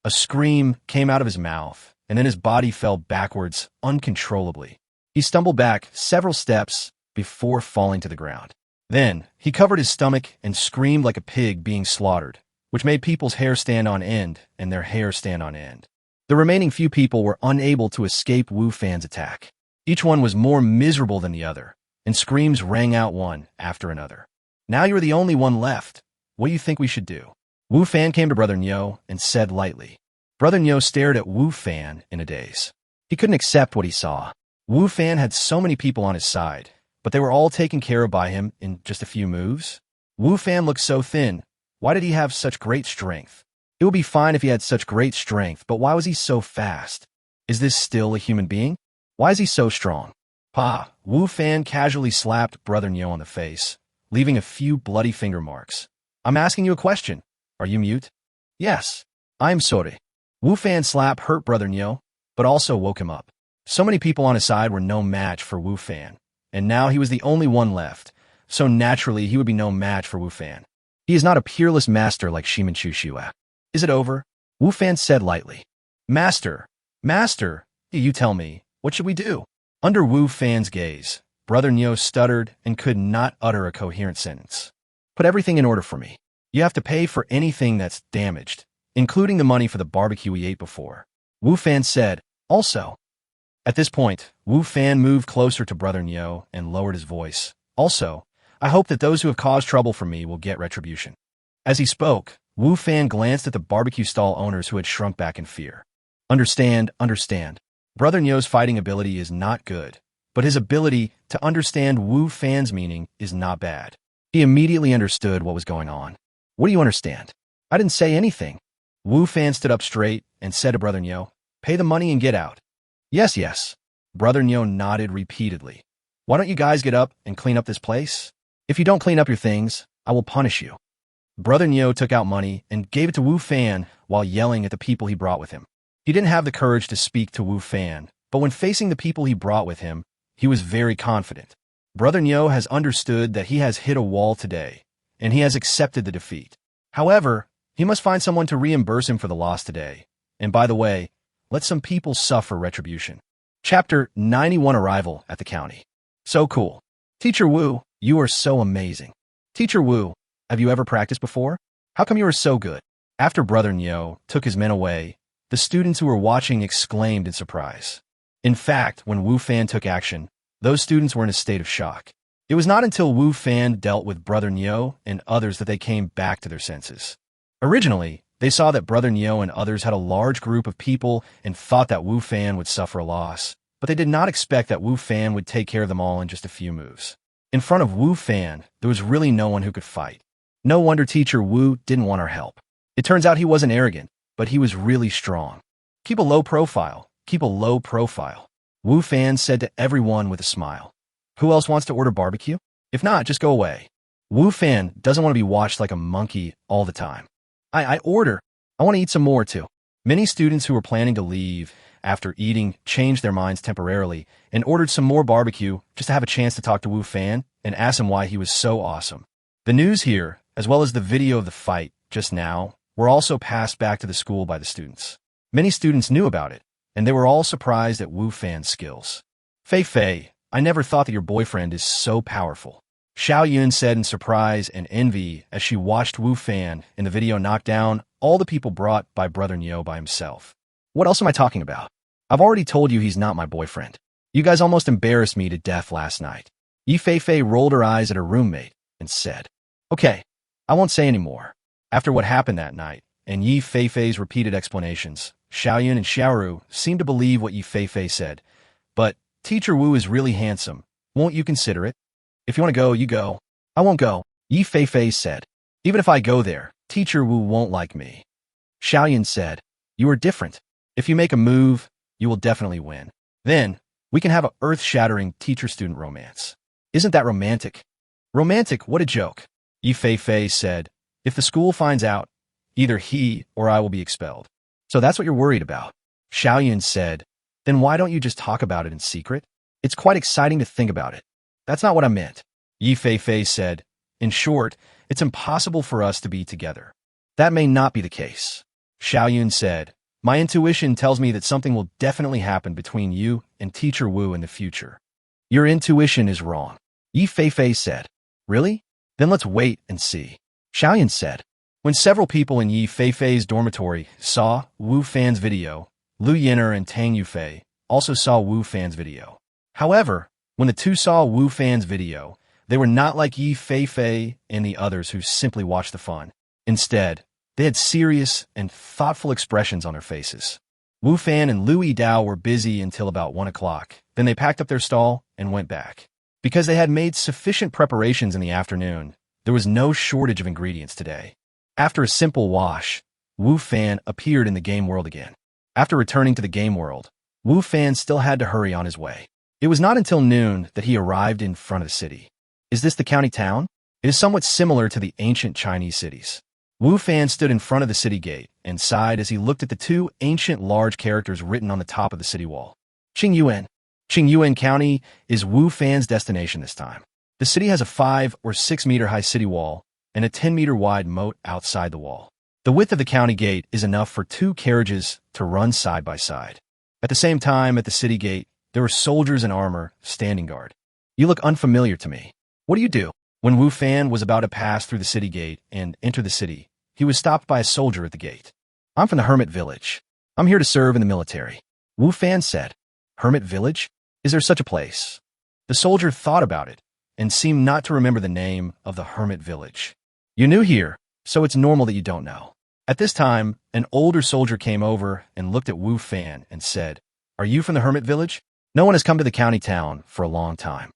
A scream came out of his mouth, and then his body fell backwards uncontrollably. He stumbled back several steps before falling to the ground. Then, he covered his stomach and screamed like a pig being slaughtered, which made people's hair stand on end and their hair stand on end. The remaining few people were unable to escape Wu Fan's attack. Each one was more miserable than the other, and screams rang out one after another. Now you are the only one left. What do you think we should do? Wu Fan came to Brother Nyo and said lightly. Brother Nyo stared at Wu Fan in a daze. He couldn't accept what he saw. Wu Fan had so many people on his side, but they were all taken care of by him in just a few moves. Wu Fan looked so thin. Why did he have such great strength? It would be fine if he had such great strength, but why was he so fast? Is this still a human being? Why is he so strong? Pa! Wu Fan casually slapped Brother Nyo on the face, leaving a few bloody finger marks. I'm asking you a question. Are you mute? Yes. I'm sorry. Wu Fan's slap hurt Brother Nyo, but also woke him up. So many people on his side were no match for Wu Fan, and now he was the only one left, so naturally he would be no match for Wu Fan. He is not a peerless master like Shiman Chu Shua. Is it over? Wu Fan said lightly. Master, you tell me, what should we do? Under Wu Fan's gaze, Brother Nyo stuttered and could not utter a coherent sentence. Put everything in order for me. You have to pay for anything that's damaged, including the money for the barbecue we ate before. Wu Fan said, also. At this point, Wu Fan moved closer to Brother Nyo and lowered his voice. Also, I hope that those who have caused trouble for me will get retribution. As he spoke, Wu Fan glanced at the barbecue stall owners who had shrunk back in fear. Understand. Brother Nyo's fighting ability is not good, but his ability to understand Wu Fan's meaning is not bad. He immediately understood what was going on. What do you understand? I didn't say anything. Wu Fan stood up straight and said to Brother Nyo, pay the money and get out. Yes. Brother Nyo nodded repeatedly. Why don't you guys get up and clean up this place? If you don't clean up your things, I will punish you. Brother Nyo took out money and gave it to Wu Fan while yelling at the people he brought with him. He didn't have the courage to speak to Wu Fan, but when facing the people he brought with him, he was very confident. Brother Nyo has understood that he has hit a wall today, and he has accepted the defeat. However, he must find someone to reimburse him for the loss today. And by the way, let some people suffer retribution. Chapter 91 Arrival at the County. So cool. Teacher Wu, you are so amazing. Teacher Wu, have you ever practiced before? How come you are so good? After Brother Nyo took his men away, the students who were watching exclaimed in surprise. In fact, when Wu Fan took action, those students were in a state of shock. It was not until Wu Fan dealt with Brother Nyo and others that they came back to their senses. Originally, they saw that Brother Nyo and others had a large group of people and thought that Wu Fan would suffer a loss, but they did not expect that Wu Fan would take care of them all in just a few moves. In front of Wu Fan, there was really no one who could fight. No wonder Teacher Wu didn't want our help. It turns out he wasn't arrogant, but he was really strong. Keep a low profile. Wu Fan said to everyone with a smile. Who else wants to order barbecue? If not, just go away. Wu Fan doesn't want to be watched like a monkey all the time. I order. I want to eat some more too. Many students who were planning to leave after eating changed their minds temporarily and ordered some more barbecue just to have a chance to talk to Wu Fan and ask him why he was so awesome. The news here, as well as the video of the fight just now, were also passed back to the school by the students. Many students knew about it, and they were all surprised at Wu Fan's skills. Fei, I never thought that your boyfriend is so powerful. Xiao Yun said in surprise and envy as she watched Wu Fan in the video knock down all the people brought by Brother Nyo by himself. What else am I talking about? I've already told you he's not my boyfriend. You guys almost embarrassed me to death last night. Yi Fei rolled her eyes at her roommate and said, Okay, I won't say any more. After what happened that night, and Yi Fei's repeated explanations, Xiaoyun and Xiaoru seemed to believe what Yi Fei said. But Teacher Wu is really handsome. Won't you consider it? If you want to go, you go. I won't go, Yi Fei said. Even if I go there, Teacher Wu won't like me. Xiaoyun said, You are different. If you make a move, you will definitely win. Then, we can have an earth-shattering teacher-student romance. Isn't that romantic? Romantic, what a joke. Yi Fei said, If the school finds out, either he or I will be expelled. So that's what you're worried about. Xiaoyun said, then why don't you just talk about it in secret? It's quite exciting to think about it. That's not what I meant. Yi Feifei said, in short, it's impossible for us to be together. That may not be the case. Xiaoyun said, my intuition tells me that something will definitely happen between you and Teacher Wu in the future. Your intuition is wrong. Yi Feifei said, really? Then let's wait and see. Xiaoyun said. When several people in Yi Feifei's dormitory saw Wu Fan's video, Lu Yin'er and Tang Yufei also saw Wu Fan's video. However, when the two saw Wu Fan's video, they were not like Yi Feifei and the others who simply watched the fun. Instead, they had serious and thoughtful expressions on their faces. Wu Fan and Lu Yidao were busy until about 1 o'clock. Then they packed up their stall and went back. Because they had made sufficient preparations in the afternoon, there was no shortage of ingredients today. After a simple wash, Wu Fan appeared in the game world again. After returning to the game world, Wu Fan still had to hurry on his way. It was not until noon that he arrived in front of the city. Is this the county town? It is somewhat similar to the ancient Chinese cities. Wu Fan stood in front of the city gate and sighed as he looked at the two ancient large characters written on the top of the city wall. Qingyuan. Qingyuan County is Wu Fan's destination this time. The city has a 5 or 6 meter high city wall and a 10-meter wide moat outside the wall. The width of the county gate is enough for 2 carriages to run side by side. At the same time, at the city gate, there were soldiers in armor standing guard. You look unfamiliar to me. What do you do? When Wu Fan was about to pass through the city gate and enter the city, he was stopped by a soldier at the gate. I'm from the Hermit Village. I'm here to serve in the military. Wu Fan said, Hermit Village? Is there such a place? The soldier thought about it and seemed not to remember the name of the Hermit Village. You're new here, so it's normal that you don't know. At this time, an older soldier came over and looked at Wu Fan and said, Are you from the Hermit Village? No one has come to the county town for a long time.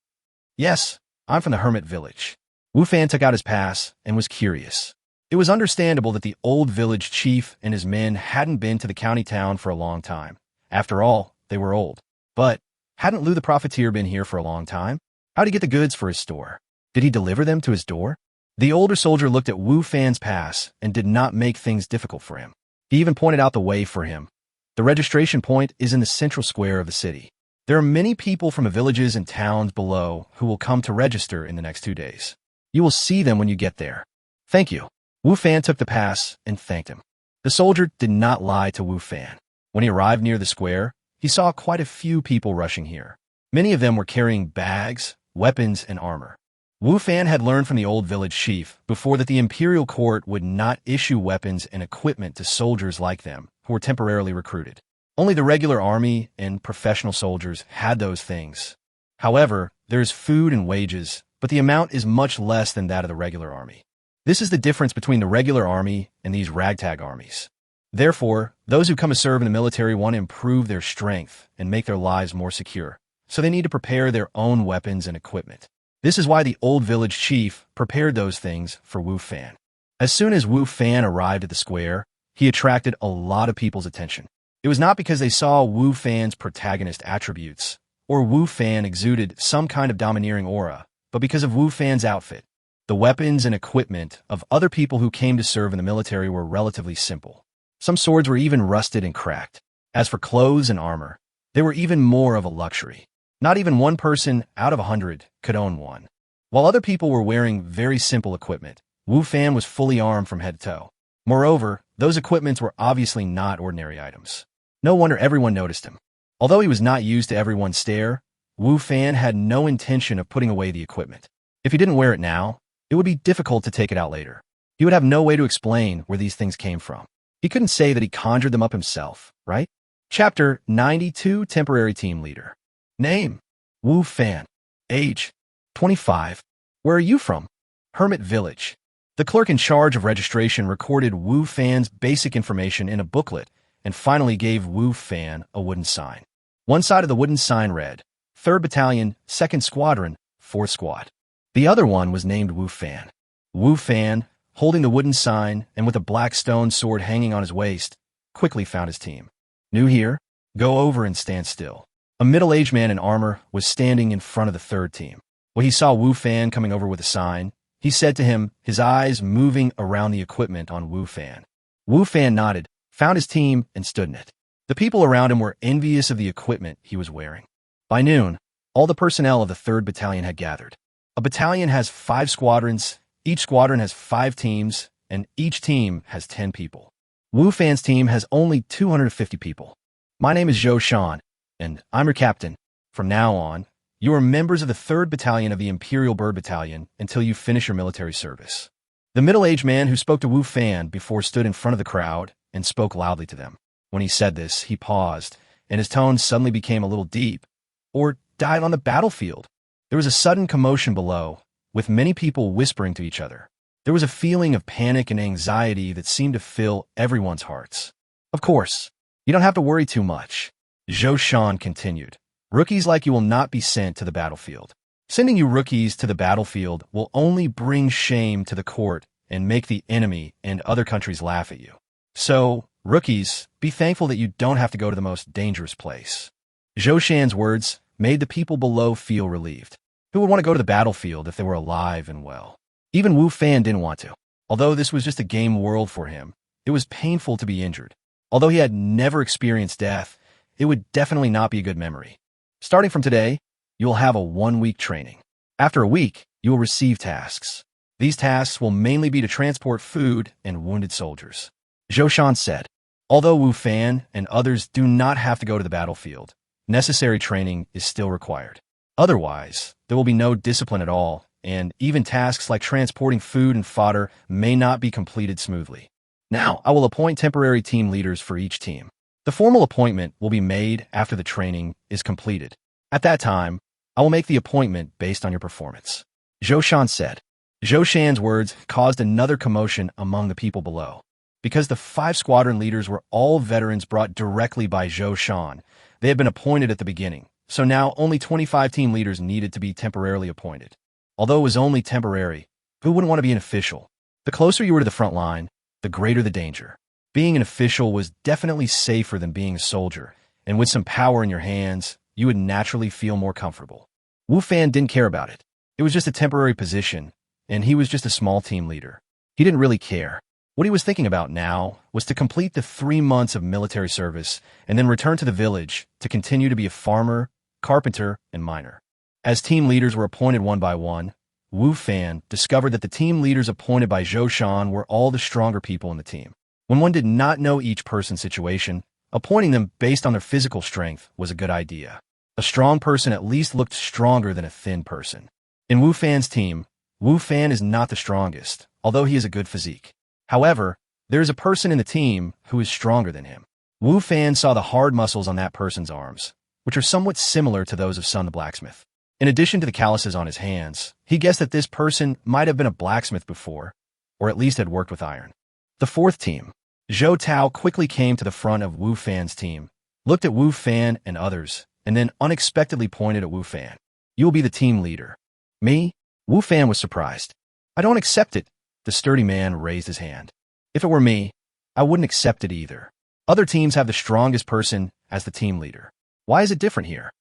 Yes, I'm from the Hermit Village. Wu Fan took out his pass and was curious. It was understandable that the old village chief and his men hadn't been to the county town for a long time. After all, they were old. But hadn't Lu the Profiteer been here for a long time? How'd he get the goods for his store? Did he deliver them to his door? The older soldier looked at Wu Fan's pass and did not make things difficult for him. He even pointed out the way for him. The registration point is in the central square of the city. There are many people from the villages and towns below who will come to register in the next 2 days. You will see them when you get there. Thank you. Wu Fan took the pass and thanked him. The soldier did not lie to Wu Fan. When he arrived near the square, he saw quite a few people rushing here. Many of them were carrying bags, weapons, and armor. Wu Fan had learned from the old village chief before that the imperial court would not issue weapons and equipment to soldiers like them who were temporarily recruited. Only the regular army and professional soldiers had those things. However, there is food and wages, but the amount is much less than that of the regular army. This is the difference between the regular army and these ragtag armies. Therefore, those who come to serve in the military want to improve their strength and make their lives more secure, so they need to prepare their own weapons and equipment. This is why the old village chief prepared those things for Wu Fan. As soon as Wu Fan arrived at the square, he attracted a lot of people's attention. It was not because they saw Wu Fan's protagonist attributes, or Wu Fan exuded some kind of domineering aura, but because of Wu Fan's outfit. The weapons and equipment of other people who came to serve in the military were relatively simple. Some swords were even rusted and cracked. As for clothes and armor, they were even more of a luxury. Not even one person out of 100 could own one. While other people were wearing very simple equipment, Wu Fan was fully armed from head to toe. Moreover, those equipments were obviously not ordinary items. No wonder everyone noticed him. Although he was not used to everyone's stare, Wu Fan had no intention of putting away the equipment. If he didn't wear it now, it would be difficult to take it out later. He would have no way to explain where these things came from. He couldn't say that he conjured them up himself, right? Chapter 92, Temporary Team Leader. Name: Wu Fan. Age: 25. Where are you from? Hermit Village. The clerk in charge of registration recorded Wu Fan's basic information in a booklet and finally gave Wu Fan a wooden sign. One side of the wooden sign read, 3rd Battalion, 2nd Squadron, 4th Squad. The other one was named Wu Fan. Wu Fan, holding the wooden sign and with a black stone sword hanging on his waist, quickly found his team. New here? Go over and stand still. A middle-aged man in armor was standing in front of the 3rd team. When he saw Wu Fan coming over with a sign, he said to him, his eyes moving around the equipment on Wu Fan. Wu Fan nodded, found his team, and stood in it. The people around him were envious of the equipment he was wearing. By noon, all the personnel of the 3rd Battalion had gathered. A battalion has 5 squadrons, each squadron has 5 teams, and each team has 10 people. Wu Fan's team has only 250 people. My name is Zhou Shan, and I'm your captain. From now on, you are members of the 3rd Battalion of the Imperial Bird Battalion until you finish your military service. The middle-aged man who spoke to Wu Fan before stood in front of the crowd and spoke loudly to them. When he said this, he paused, and his tone suddenly became a little deep, or died on the battlefield. There was a sudden commotion below, with many people whispering to each other. There was a feeling of panic and anxiety that seemed to fill everyone's hearts. Of course, you don't have to worry too much, Zhou Shan continued. Rookies like you will not be sent to the battlefield. Sending you rookies to the battlefield will only bring shame to the court and make the enemy and other countries laugh at you. So, rookies, be thankful that you don't have to go to the most dangerous place. Zhou Shan's words made the people below feel relieved. Who would want to go to the battlefield if they were alive and well? Even Wu Fan didn't want to. Although this was just a game world for him, it was painful to be injured. Although he had never experienced death, it would definitely not be a good memory. Starting from today, you will have a 1-week training. After a week, you will receive tasks. These tasks will mainly be to transport food and wounded soldiers. Zhou Shan said, although Wu Fan and others do not have to go to the battlefield, necessary training is still required. Otherwise, there will be no discipline at all, and even tasks like transporting food and fodder may not be completed smoothly. Now, I will appoint temporary team leaders for each team. The formal appointment will be made after the training is completed. At that time, I will make the appointment based on your performance. Zhou Shan said. Zhou Shan's words caused another commotion among the people below. Because the 5 squadron leaders were all veterans brought directly by Zhou Shan, they had been appointed at the beginning, so now only 25 team leaders needed to be temporarily appointed. Although it was only temporary, who wouldn't want to be an official? The closer you were to the front line, the greater the danger. Being an official was definitely safer than being a soldier, and with some power in your hands, you would naturally feel more comfortable. Wu Fan didn't care about it. It was just a temporary position, and he was just a small team leader. He didn't really care. What he was thinking about now was to complete the 3 months of military service and then return to the village to continue to be a farmer, carpenter, and miner. As team leaders were appointed one by one, Wu Fan discovered that the team leaders appointed by Zhou Shan were all the stronger people in the team. When one did not know each person's situation, appointing them based on their physical strength was a good idea. A strong person at least looked stronger than a thin person. In Wu Fan's team, Wu Fan is not the strongest, although he has a good physique. However, there is a person in the team who is stronger than him. Wu Fan saw the hard muscles on that person's arms, which are somewhat similar to those of Sun the blacksmith. In addition to the calluses on his hands, he guessed that this person might have been a blacksmith before, or at least had worked with iron. The 4th team. Zhou Tao quickly came to the front of Wu Fan's team, looked at Wu Fan and others, and then unexpectedly pointed at Wu Fan. You will be the team leader. Me? Wu Fan was surprised. I don't accept it. The sturdy man raised his hand. If it were me, I wouldn't accept it either. Other teams have the strongest person as the team leader. Why is it different here?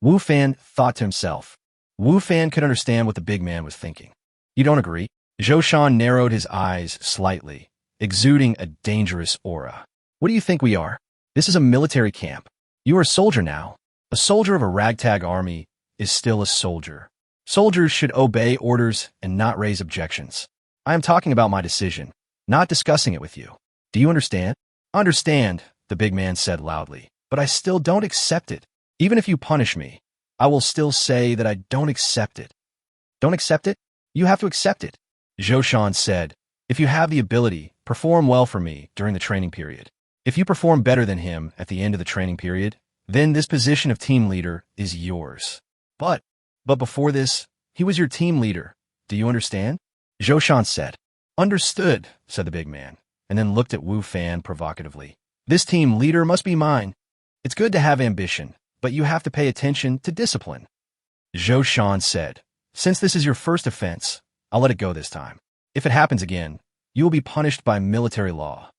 Wu Fan thought to himself. Wu Fan could understand what the big man was thinking. You don't agree? Zhou Shan narrowed his eyes slightly, exuding a dangerous aura. What do you think we are? This is a military camp. You are a soldier now. A soldier of a ragtag army is still a soldier. Soldiers should obey orders and not raise objections. I am talking about my decision, not discussing it with you. Do you understand? Understand, the big man said loudly, but I still don't accept it. Even if you punish me, I will still say that I don't accept it. Don't accept it? You have to accept it. Zhou Shan said, if you have the ability, perform well for me during the training period. If you perform better than him at the end of the training period, then this position of team leader is yours. But before this, he was your team leader. Do you understand? Zhou Shan said. Understood, said the big man, and then looked at Wu Fan provocatively. This team leader must be mine. It's good to have ambition, but you have to pay attention to discipline. Zhou Shan said, since this is your first offense, I'll let it go this time. If it happens again, you will be punished by military law.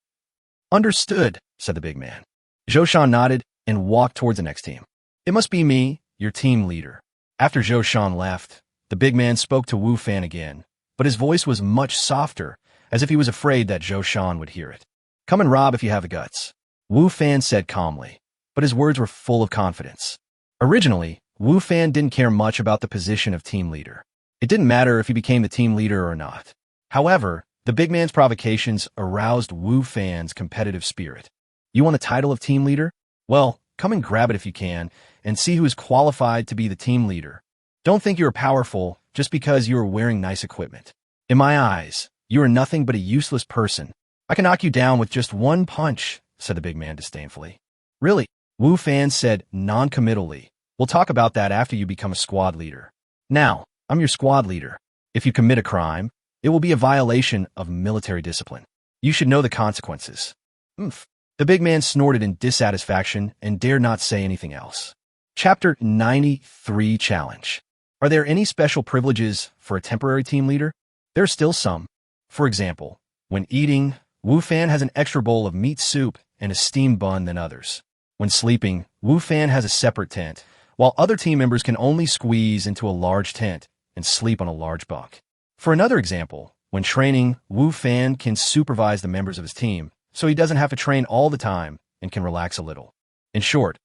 Understood, said the big man. Zhou Shan nodded and walked towards the next team. It must be me, your team leader. After Zhou Shan left, the big man spoke to Wu Fan again, but his voice was much softer, as if he was afraid that Zhou Shan would hear it. Come and rob if you have the guts. Wu Fan said calmly, but his words were full of confidence. Originally, Wu Fan didn't care much about the position of team leader. It didn't matter if he became the team leader or not. However, the big man's provocations aroused Wu Fan's competitive spirit. You want the title of team leader? Well, come and grab it if you can, and see who is qualified to be the team leader. Don't think you are powerful just because you are wearing nice equipment. In my eyes, you are nothing but a useless person. I can knock you down with just one punch, said the big man disdainfully. Really? Wu Fan said non-committally. We'll talk about that after you become a squad leader. Now, I'm your squad leader. If you commit a crime, it will be a violation of military discipline. You should know the consequences. Oomph. The big man snorted in dissatisfaction and dared not say anything else. Chapter 93 Challenge. Are there any special privileges for a temporary team leader? There are still some. For example, when eating, Wu Fan has an extra bowl of meat soup and a steamed bun than others. When sleeping, Wu Fan has a separate tent, while other team members can only squeeze into a large tent and sleep on a large bunk. For another example, when training, Wu Fan can supervise the members of his team, so he doesn't have to train all the time and can relax a little. In short,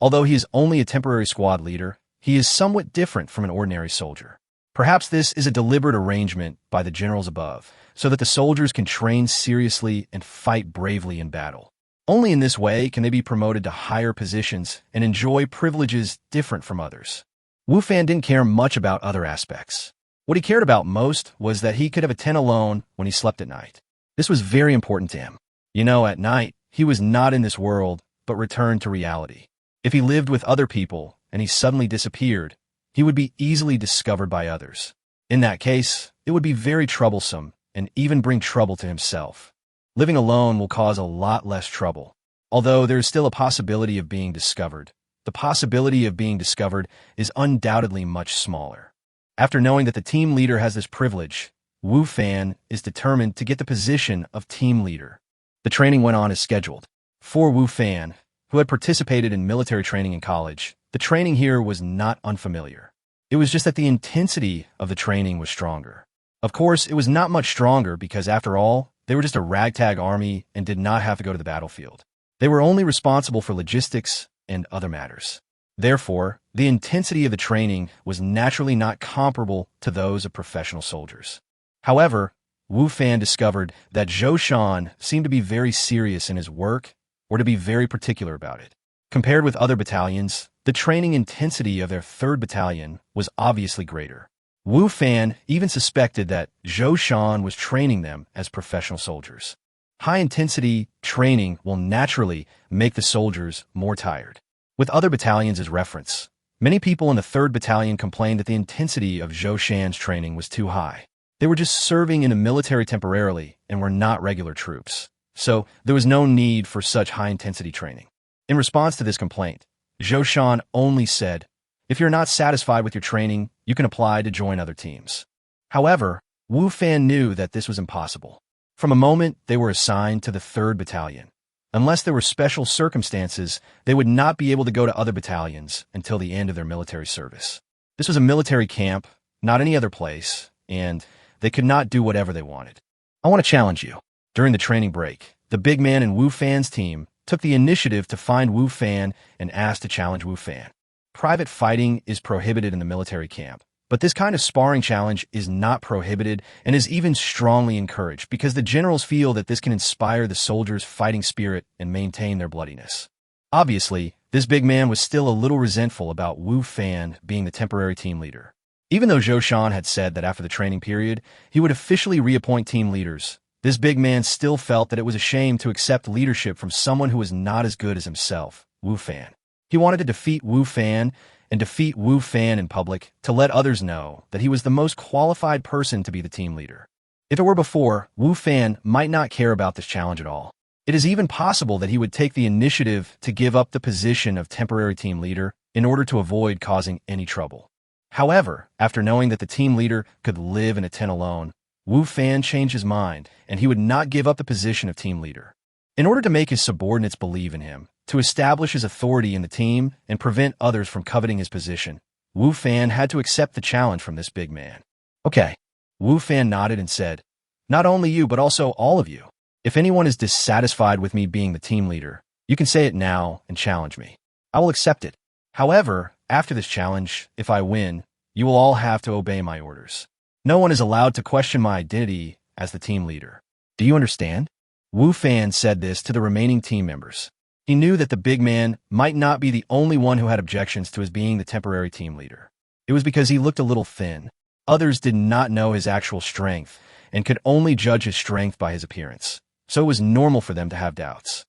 although he is only a temporary squad leader, he is somewhat different from an ordinary soldier. Perhaps this is a deliberate arrangement by the generals above, so that the soldiers can train seriously and fight bravely in battle. Only in this way can they be promoted to higher positions and enjoy privileges different from others. Wu Fan didn't care much about other aspects. What he cared about most was that he could have a tent alone when he slept at night. This was very important to him. You know, at night, he was not in this world, but returned to reality. If he lived with other people and he suddenly disappeared, he would be easily discovered by others. In that case, it would be very troublesome and even bring trouble to himself. Living alone will cause a lot less trouble. Although there is still a possibility of being discovered, the possibility of being discovered is undoubtedly much smaller. After knowing that the team leader has this privilege, Wu Fan is determined to get the position of team leader. The training went on as scheduled. For Wu Fan, who had participated in military training in college, the training here was not unfamiliar. It was just that the intensity of the training was stronger. Of course, it was not much stronger because, after all, they were just a ragtag army and did not have to go to the battlefield. They were only responsible for logistics and other matters. Therefore, the intensity of the training was naturally not comparable to those of professional soldiers. However, Wu Fan discovered that Zhou Shan seemed to be very serious in his work or to be very particular about it. Compared with other battalions, the training intensity of their 3rd Battalion was obviously greater. Wu Fan even suspected that Zhou Shan was training them as professional soldiers. High-intensity training will naturally make the soldiers more tired. With other battalions as reference, many people in the 3rd Battalion complained that the intensity of Zhou Shan's training was too high. They were just serving in the military temporarily and were not regular troops, so there was no need for such high-intensity training. In response to this complaint, Zhou Shan only said, "If you're not satisfied with your training, you can apply to join other teams." However, Wu Fan knew that this was impossible. From a moment they were assigned to the 3rd Battalion. Unless there were special circumstances, they would not be able to go to other battalions until the end of their military service. This was a military camp, not any other place, and they could not do whatever they wanted. I want to challenge you. During the training break, the big man in Wu Fan's team took the initiative to find Wu Fan and asked to challenge Wu Fan. Private fighting is prohibited in the military camp, but this kind of sparring challenge is not prohibited and is even strongly encouraged because the generals feel that this can inspire the soldiers' fighting spirit and maintain their bloodiness. Obviously, this big man was still a little resentful about Wu Fan being the temporary team leader. Even though Zhou Shan had said that after the training period, he would officially reappoint team leaders, this big man still felt that it was a shame to accept leadership from someone who was not as good as himself, Wu Fan. He wanted to defeat Wu Fan in public to let others know that he was the most qualified person to be the team leader. If it were before, Wu Fan might not care about this challenge at all. It is even possible that he would take the initiative to give up the position of temporary team leader in order to avoid causing any trouble. However, after knowing that the team leader could live in a tent alone, Wu Fan changed his mind, and he would not give up the position of team leader. In order to make his subordinates believe in him, to establish his authority in the team and prevent others from coveting his position, Wu Fan had to accept the challenge from this big man. Okay. Wu Fan nodded and said, "Not only you, but also all of you. If anyone is dissatisfied with me being the team leader, You can say it now and challenge me. I will accept it. However, after this challenge, if I win, you will all have to obey my orders. No one is allowed to question my identity as the team leader. Do you understand? Wu Fan said this to the remaining team members. He knew that the big man might not be the only one who had objections to his being the temporary team leader. It was because he looked a little thin. Others did not know his actual strength and could only judge his strength by his appearance. So it was normal for them to have doubts.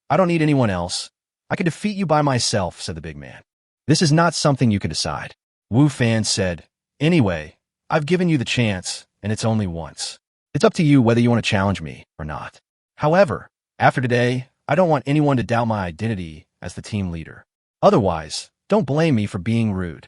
I don't need anyone else. I can defeat you by myself, said the big man. This is not something you can decide. Wu Fan said, anyway, I've given you the chance, and it's only once. It's up to you whether you want to challenge me or not. However, after today, I don't want anyone to doubt my identity as the team leader. Otherwise, don't blame me for being rude.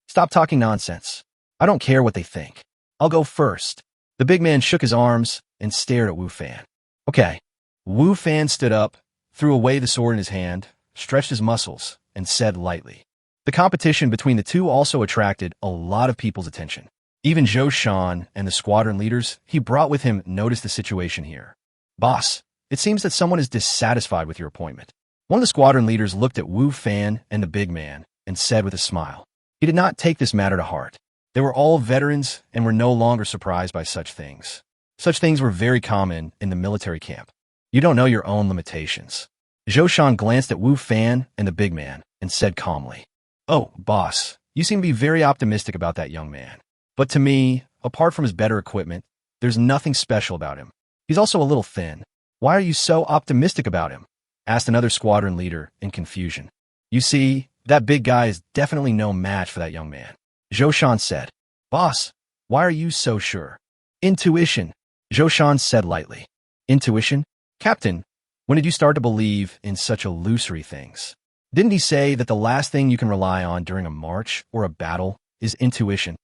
Stop talking nonsense. I don't care what they think. I'll go first. The big man shook his arms and stared at Wu Fan. Okay. Wu Fan stood up, threw away the sword in his hand, stretched his muscles, and said lightly. The competition between the two also attracted a lot of people's attention. Even Zhou Shan and the squadron leaders he brought with him noticed the situation here. Boss, it seems that someone is dissatisfied with your appointment. One of the squadron leaders looked at Wu Fan and the big man and said with a smile. He did not take this matter to heart. They were all veterans and were no longer surprised by such things. Such things were very common in the military camp. You don't know your own limitations. Zhou Shan glanced at Wu Fan and the big man and said calmly, Oh, boss, you seem to be very optimistic about that young man. But to me, apart from his better equipment, there's nothing special about him. He's also a little thin. Why are you so optimistic about him? Asked another squadron leader in confusion. You see, that big guy is definitely no match for that young man. Zhou Shan said. Boss, why are you so sure? Intuition, Zhou Shan said lightly. Intuition? Captain, when did you start to believe in such illusory things? Didn't he say that the last thing you can rely on during a march or a battle is intuition?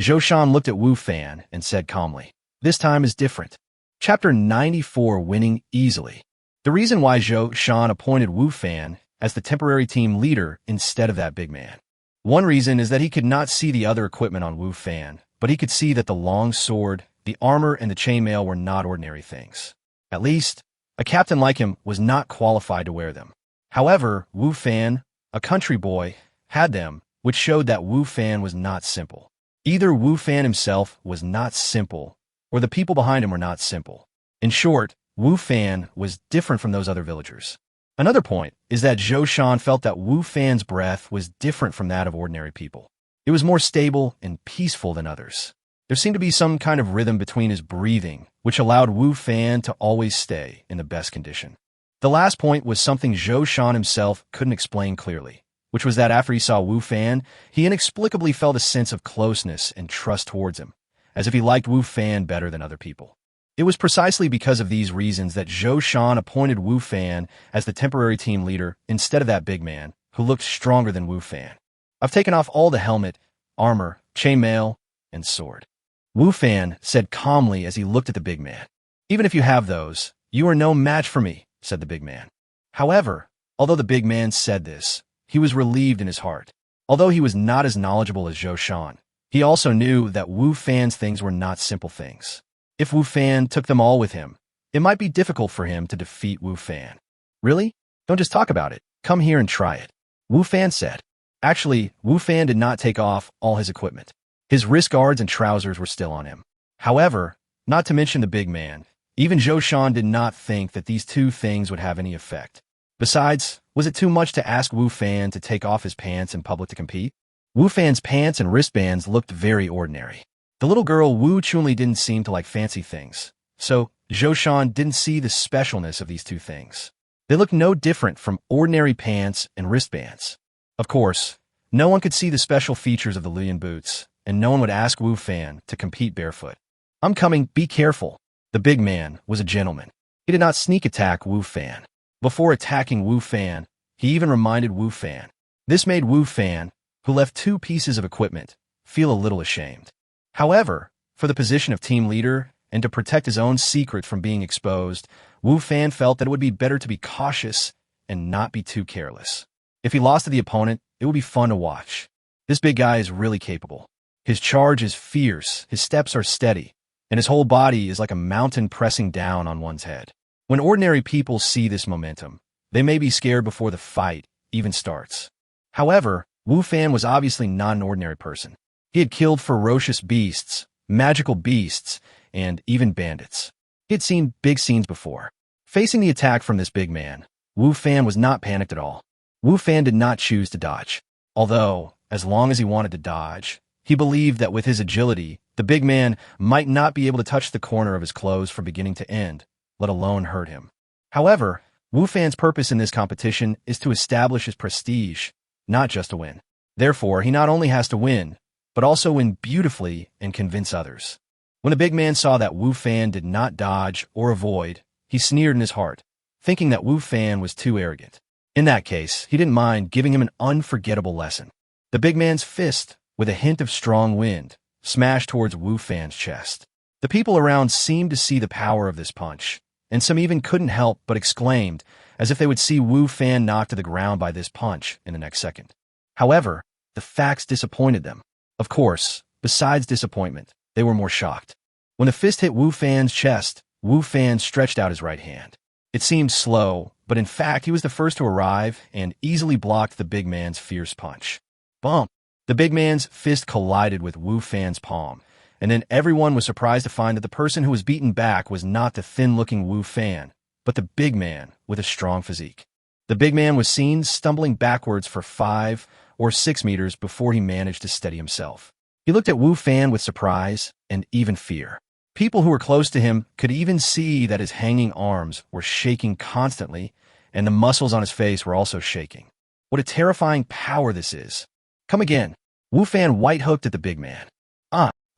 Zhou Shan looked at Wu Fan and said calmly, This time is different. Chapter 94, Winning Easily. The reason why Zhou Shan appointed Wu Fan as the temporary team leader instead of that big man. One reason is that he could not see the other equipment on Wu Fan, but he could see that the long sword, the armor, and the chainmail were not ordinary things. At least, a captain like him was not qualified to wear them. However, Wu Fan, a country boy, had them, which showed that Wu Fan was not simple. Either Wu Fan himself was not simple, or the people behind him were not simple. In short, Wu Fan was different from those other villagers. Another point is that Zhou Shan felt that Wu Fan's breath was different from that of ordinary people. It was more stable and peaceful than others. There seemed to be some kind of rhythm between his breathing, which allowed Wu Fan to always stay in the best condition. The last point was something Zhou Shan himself couldn't explain clearly, which was that after he saw Wu Fan, he inexplicably felt a sense of closeness and trust towards him, as if he liked Wu Fan better than other people. It was precisely because of these reasons that Zhou Shan appointed Wu Fan as the temporary team leader instead of that big man, who looked stronger than Wu Fan. I've taken off all the helmet, armor, chainmail, and sword. Wu Fan said calmly as he looked at the big man. Even if you have those, you are no match for me, said the big man. However, although the big man said this, he was relieved in his heart. Although he was not as knowledgeable as Zhou Shan, he also knew that Wu Fan's things were not simple things. If Wu Fan took them all with him, it might be difficult for him to defeat Wu Fan. Really? Don't just talk about it. Come here and try it. Wu Fan said. Actually, Wu Fan did not take off all his equipment. His wrist guards and trousers were still on him. However, not to mention the big man, even Zhou Shan did not think that these two things would have any effect. Besides, was it too much to ask Wu Fan to take off his pants in public to compete? Wu Fan's pants and wristbands looked very ordinary. The little girl Wu Chunli didn't seem to like fancy things, so Zhou Shan didn't see the specialness of these two things. They looked no different from ordinary pants and wristbands. Of course, no one could see the special features of the Lian boots, and no one would ask Wu Fan to compete barefoot. I'm coming, be careful. The big man was a gentleman. He did not sneak attack Wu Fan. Before attacking Wu Fan, he even reminded Wu Fan. This made Wu Fan, who left 2 pieces of equipment, feel a little ashamed. However, for the position of team leader and to protect his own secret from being exposed, Wu Fan felt that it would be better to be cautious and not be too careless. If he lost to the opponent, it would be fun to watch. This big guy is really capable. His charge is fierce, his steps are steady, and his whole body is like a mountain pressing down on one's head. When ordinary people see this momentum, they may be scared before the fight even starts. However, Wu Fan was obviously not an ordinary person. He had killed ferocious beasts, magical beasts, and even bandits. He had seen big scenes before. Facing the attack from this big man, Wu Fan was not panicked at all. Wu Fan did not choose to dodge. Although, as long as he wanted to dodge, he believed that with his agility, the big man might not be able to touch the corner of his clothes from beginning to end, let alone hurt him. However, Wu Fan's purpose in this competition is to establish his prestige, not just to win. Therefore, he not only has to win, but also win beautifully and convince others. When the big man saw that Wu Fan did not dodge or avoid, he sneered in his heart, thinking that Wu Fan was too arrogant. In that case, he didn't mind giving him an unforgettable lesson. The big man's fist, with a hint of strong wind, smashed towards Wu Fan's chest. The people around seemed to see the power of this punch, and some even couldn't help but exclaimed, as if they would see Wu Fan knocked to the ground by this punch in the next second. However, the facts disappointed them. Of course, besides disappointment, they were more shocked. When the fist hit Wu Fan's chest, Wu Fan stretched out his right hand. It seemed slow, but in fact he was the first to arrive and easily blocked the big man's fierce punch. Bump! The big man's fist collided with Wu Fan's palm, and then everyone was surprised to find that the person who was beaten back was not the thin-looking Wu Fan, but the big man with a strong physique. The big man was seen stumbling backwards for 5 or 6 meters before he managed to steady himself. He looked at Wu Fan with surprise and even fear. People who were close to him could even see that his hanging arms were shaking constantly, and the muscles on his face were also shaking. What a terrifying power this is. Come again. Wu Fan white-hooked at the big man.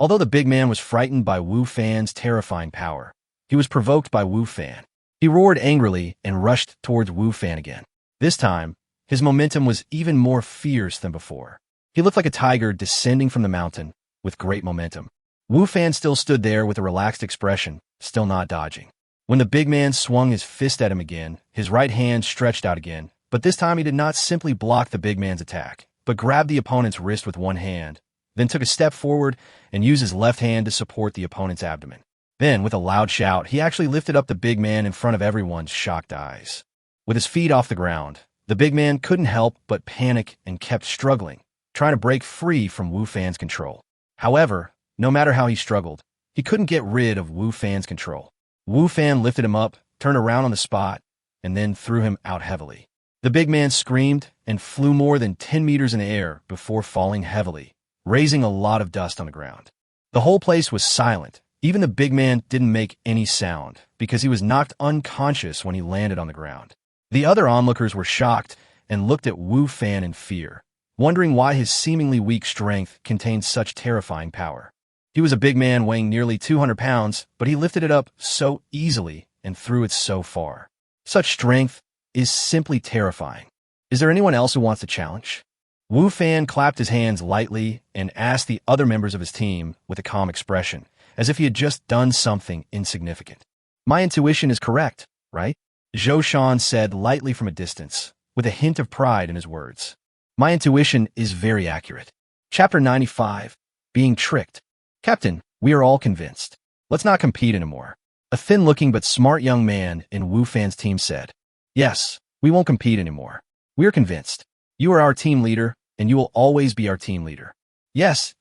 Although the big man was frightened by Wu Fan's terrifying power, he was provoked by Wu Fan. He roared angrily and rushed towards Wu Fan again. This time, his momentum was even more fierce than before. He looked like a tiger descending from the mountain with great momentum. Wu Fan still stood there with a relaxed expression, still not dodging. When the big man swung his fist at him again, his right hand stretched out again, but this time he did not simply block the big man's attack, but grabbed the opponent's wrist with one hand, then took a step forward and used his left hand to support the opponent's abdomen. Then, with a loud shout, he actually lifted up the big man in front of everyone's shocked eyes. With his feet off the ground, the big man couldn't help but panic and kept struggling, trying to break free from Wu Fan's control. However, no matter how he struggled, he couldn't get rid of Wu Fan's control. Wu Fan lifted him up, turned around on the spot, and then threw him out heavily. The big man screamed and flew more than 10 meters in the air before falling heavily, raising a lot of dust on the ground. The whole place was silent. Even the big man didn't make any sound because he was knocked unconscious when he landed on the ground. The other onlookers were shocked and looked at Wu Fan in fear, wondering why his seemingly weak strength contained such terrifying power. He was a big man weighing nearly 200 pounds, but he lifted it up so easily and threw it so far. Such strength is simply terrifying. Is there anyone else who wants to challenge? Wu Fan clapped his hands lightly and asked the other members of his team with a calm expression, as if he had just done something insignificant. My intuition is correct, right? Zhou Shan said lightly from a distance, with a hint of pride in his words. My intuition is very accurate. Chapter 95, Being Tricked. Captain, we are all convinced. Let's not compete anymore. A thin-looking but smart young man in Wu Fan's team said. Yes, we won't compete anymore. We are convinced. You are our team leader, and you will always be our team leader. Yes,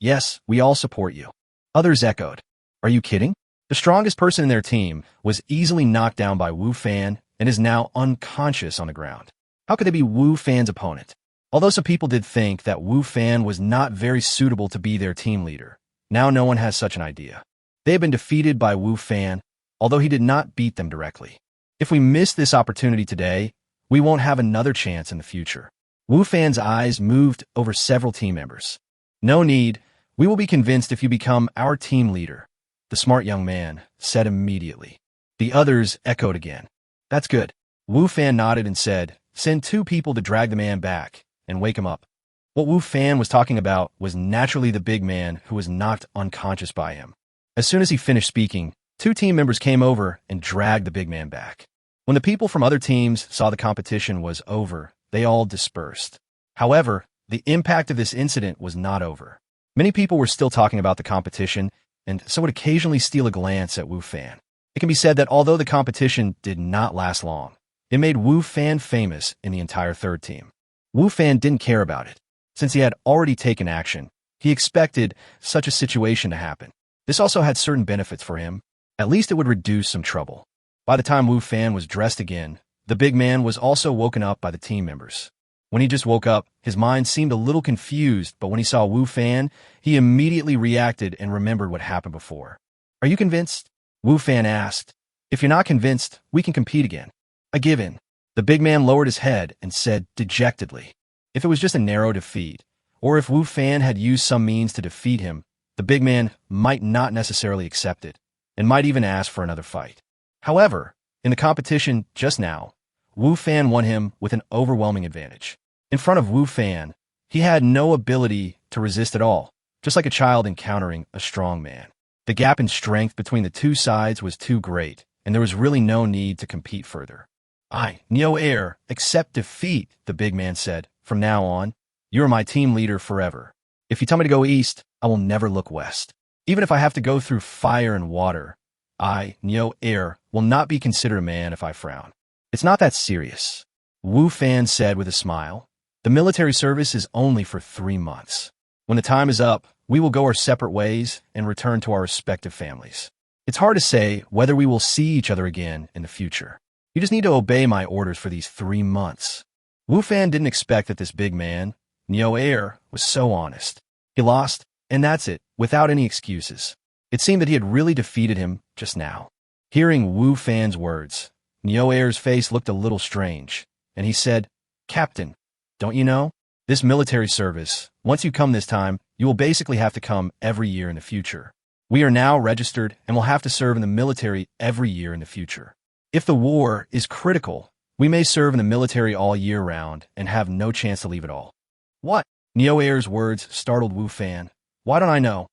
we all support you. Others echoed. Are you kidding? The strongest person in their team was easily knocked down by Wu Fan and is now unconscious on the ground. How could they be Wu Fan's opponent? Although some people did think that Wu Fan was not very suitable to be their team leader, now no one has such an idea. They have been defeated by Wu Fan, although he did not beat them directly. If we miss this opportunity today, we won't have another chance in the future. Wu Fan's eyes moved over several team members. No need. We will be convinced if you become our team leader, the smart young man said immediately. The others echoed again. That's good. Wu Fan nodded and said, send 2 people to drag the man back and wake him up. What Wu Fan was talking about was naturally the big man who was knocked unconscious by him. As soon as he finished speaking, 2 team members came over and dragged the big man back. When the people from other teams saw the competition was over, they all dispersed. However, the impact of this incident was not over. Many people were still talking about the competition, and so would occasionally steal a glance at Wu Fan. It can be said that although the competition did not last long, it made Wu Fan famous in the entire third team. Wu Fan didn't care about it. Since he had already taken action, he expected such a situation to happen. This also had certain benefits for him. At least it would reduce some trouble. By the time Wu Fan was dressed again, the big man was also woken up by the team members. When he just woke up, his mind seemed a little confused, but when he saw Wu Fan, he immediately reacted and remembered what happened before. "Are you convinced?" Wu Fan asked. "If you're not convinced, we can compete again." "A given." The big man lowered his head and said dejectedly. If it was just a narrow defeat, or if Wu Fan had used some means to defeat him, the big man might not necessarily accept it, and might even ask for another fight. However, in the competition just now, Wu Fan won him with an overwhelming advantage. In front of Wu Fan, he had no ability to resist at all, just like a child encountering a strong man. The gap in strength between the two sides was too great, and there was really no need to compete further. "I, Neo Air, accept defeat," the big man said. "From now on, you are my team leader forever. If you tell me to go east, I will never look west. Even if I have to go through fire and water, I, Neo Air, will not be considered a man if I frown." "It's not that serious," Wu Fan said with a smile. "The military service is only for 3 months. When the time is up, we will go our separate ways and return to our respective families. It's hard to say whether we will see each other again in the future. You just need to obey my orders for these 3 months. Wu Fan didn't expect that this big man, Neo Air, was so honest. He lost, and that's it, without any excuses. It seemed that he had really defeated him just now. Hearing Wu Fan's words, Neo Air's face looked a little strange, and he said, "Captain, don't you know? This military service, once you come this time, you will basically have to come every year in the future. We are now registered and will have to serve in the military every year in the future. If the war is critical, we may serve in the military all year round and have no chance to leave at all." "What?" Neo Air's words startled Wu Fan. "Why don't I know?"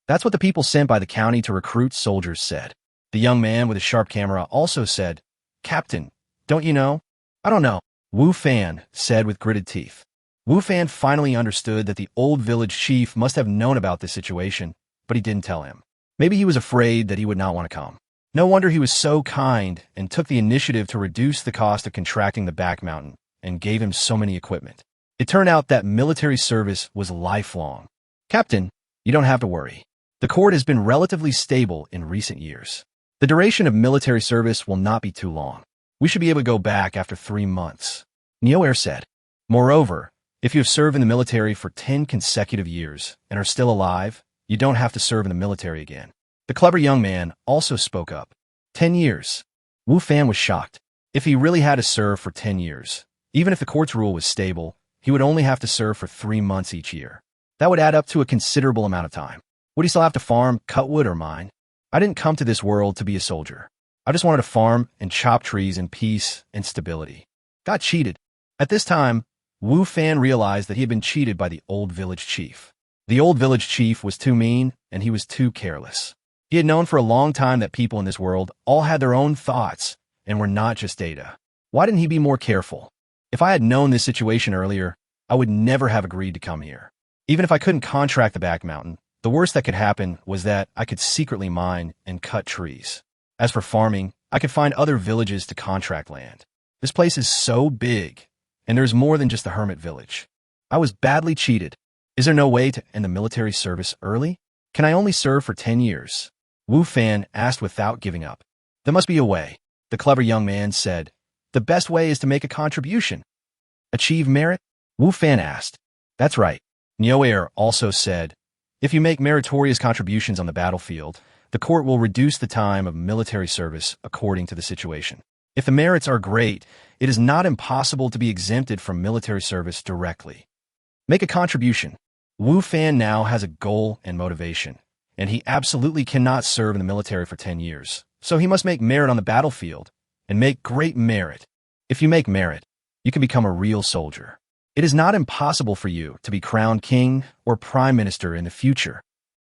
"That's what the people sent by the county to recruit soldiers said." The young man with a sharp camera also said, "Captain, don't you know?" "I don't know," Wu Fan said with gritted teeth. Wu Fan finally understood that the old village chief must have known about this situation, but he didn't tell him. Maybe he was afraid that he would not want to come. No wonder he was so kind and took the initiative to reduce the cost of contracting the back mountain and gave him so many equipment. It turned out that military service was lifelong. "Captain, you don't have to worry. The court has been relatively stable in recent years. The duration of military service will not be too long. We should be able to go back after 3 months," Neo Air said. "Moreover, if you have served in the military for 10 consecutive years and are still alive, you don't have to serve in the military again." The clever young man also spoke up. 10 years. Wu Fan was shocked. If he really had to serve for 10 years, even if the court's rule was stable, he would only have to serve for 3 months each year. That would add up to a considerable amount of time. Would he still have to farm, cut wood, or mine? "I didn't come to this world to be a soldier. I just wanted to farm and chop trees in peace and stability." Got cheated. At this time, Wu Fan realized that he had been cheated by the old village chief. The old village chief was too mean, and he was too careless. He had known for a long time that people in this world all had their own thoughts and were not just data. Why didn't he be more careful? "If I had known this situation earlier, I would never have agreed to come here. Even if I couldn't contract the back mountain, the worst that could happen was that I could secretly mine and cut trees. As for farming, I could find other villages to contract land. This place is so big, and there's more than just the hermit village. I was badly cheated. Is there no way to end the military service early? Can I only serve for 10 years? Wu Fan asked without giving up. "There must be a way," the clever young man said. "The best way is to make a contribution." "Achieve merit?" Wu Fan asked. "That's right." Neo Air also said, "If you make meritorious contributions on the battlefield, the court will reduce the time of military service according to the situation. If the merits are great, it is not impossible to be exempted from military service directly. Make a contribution." Wu Fan now has a goal and motivation, and he absolutely cannot serve in the military for 10 years, so he must make merit on the battlefield, and make great merit. If you make merit, you can become a real soldier. It is not impossible for you to be crowned king or prime minister in the future,"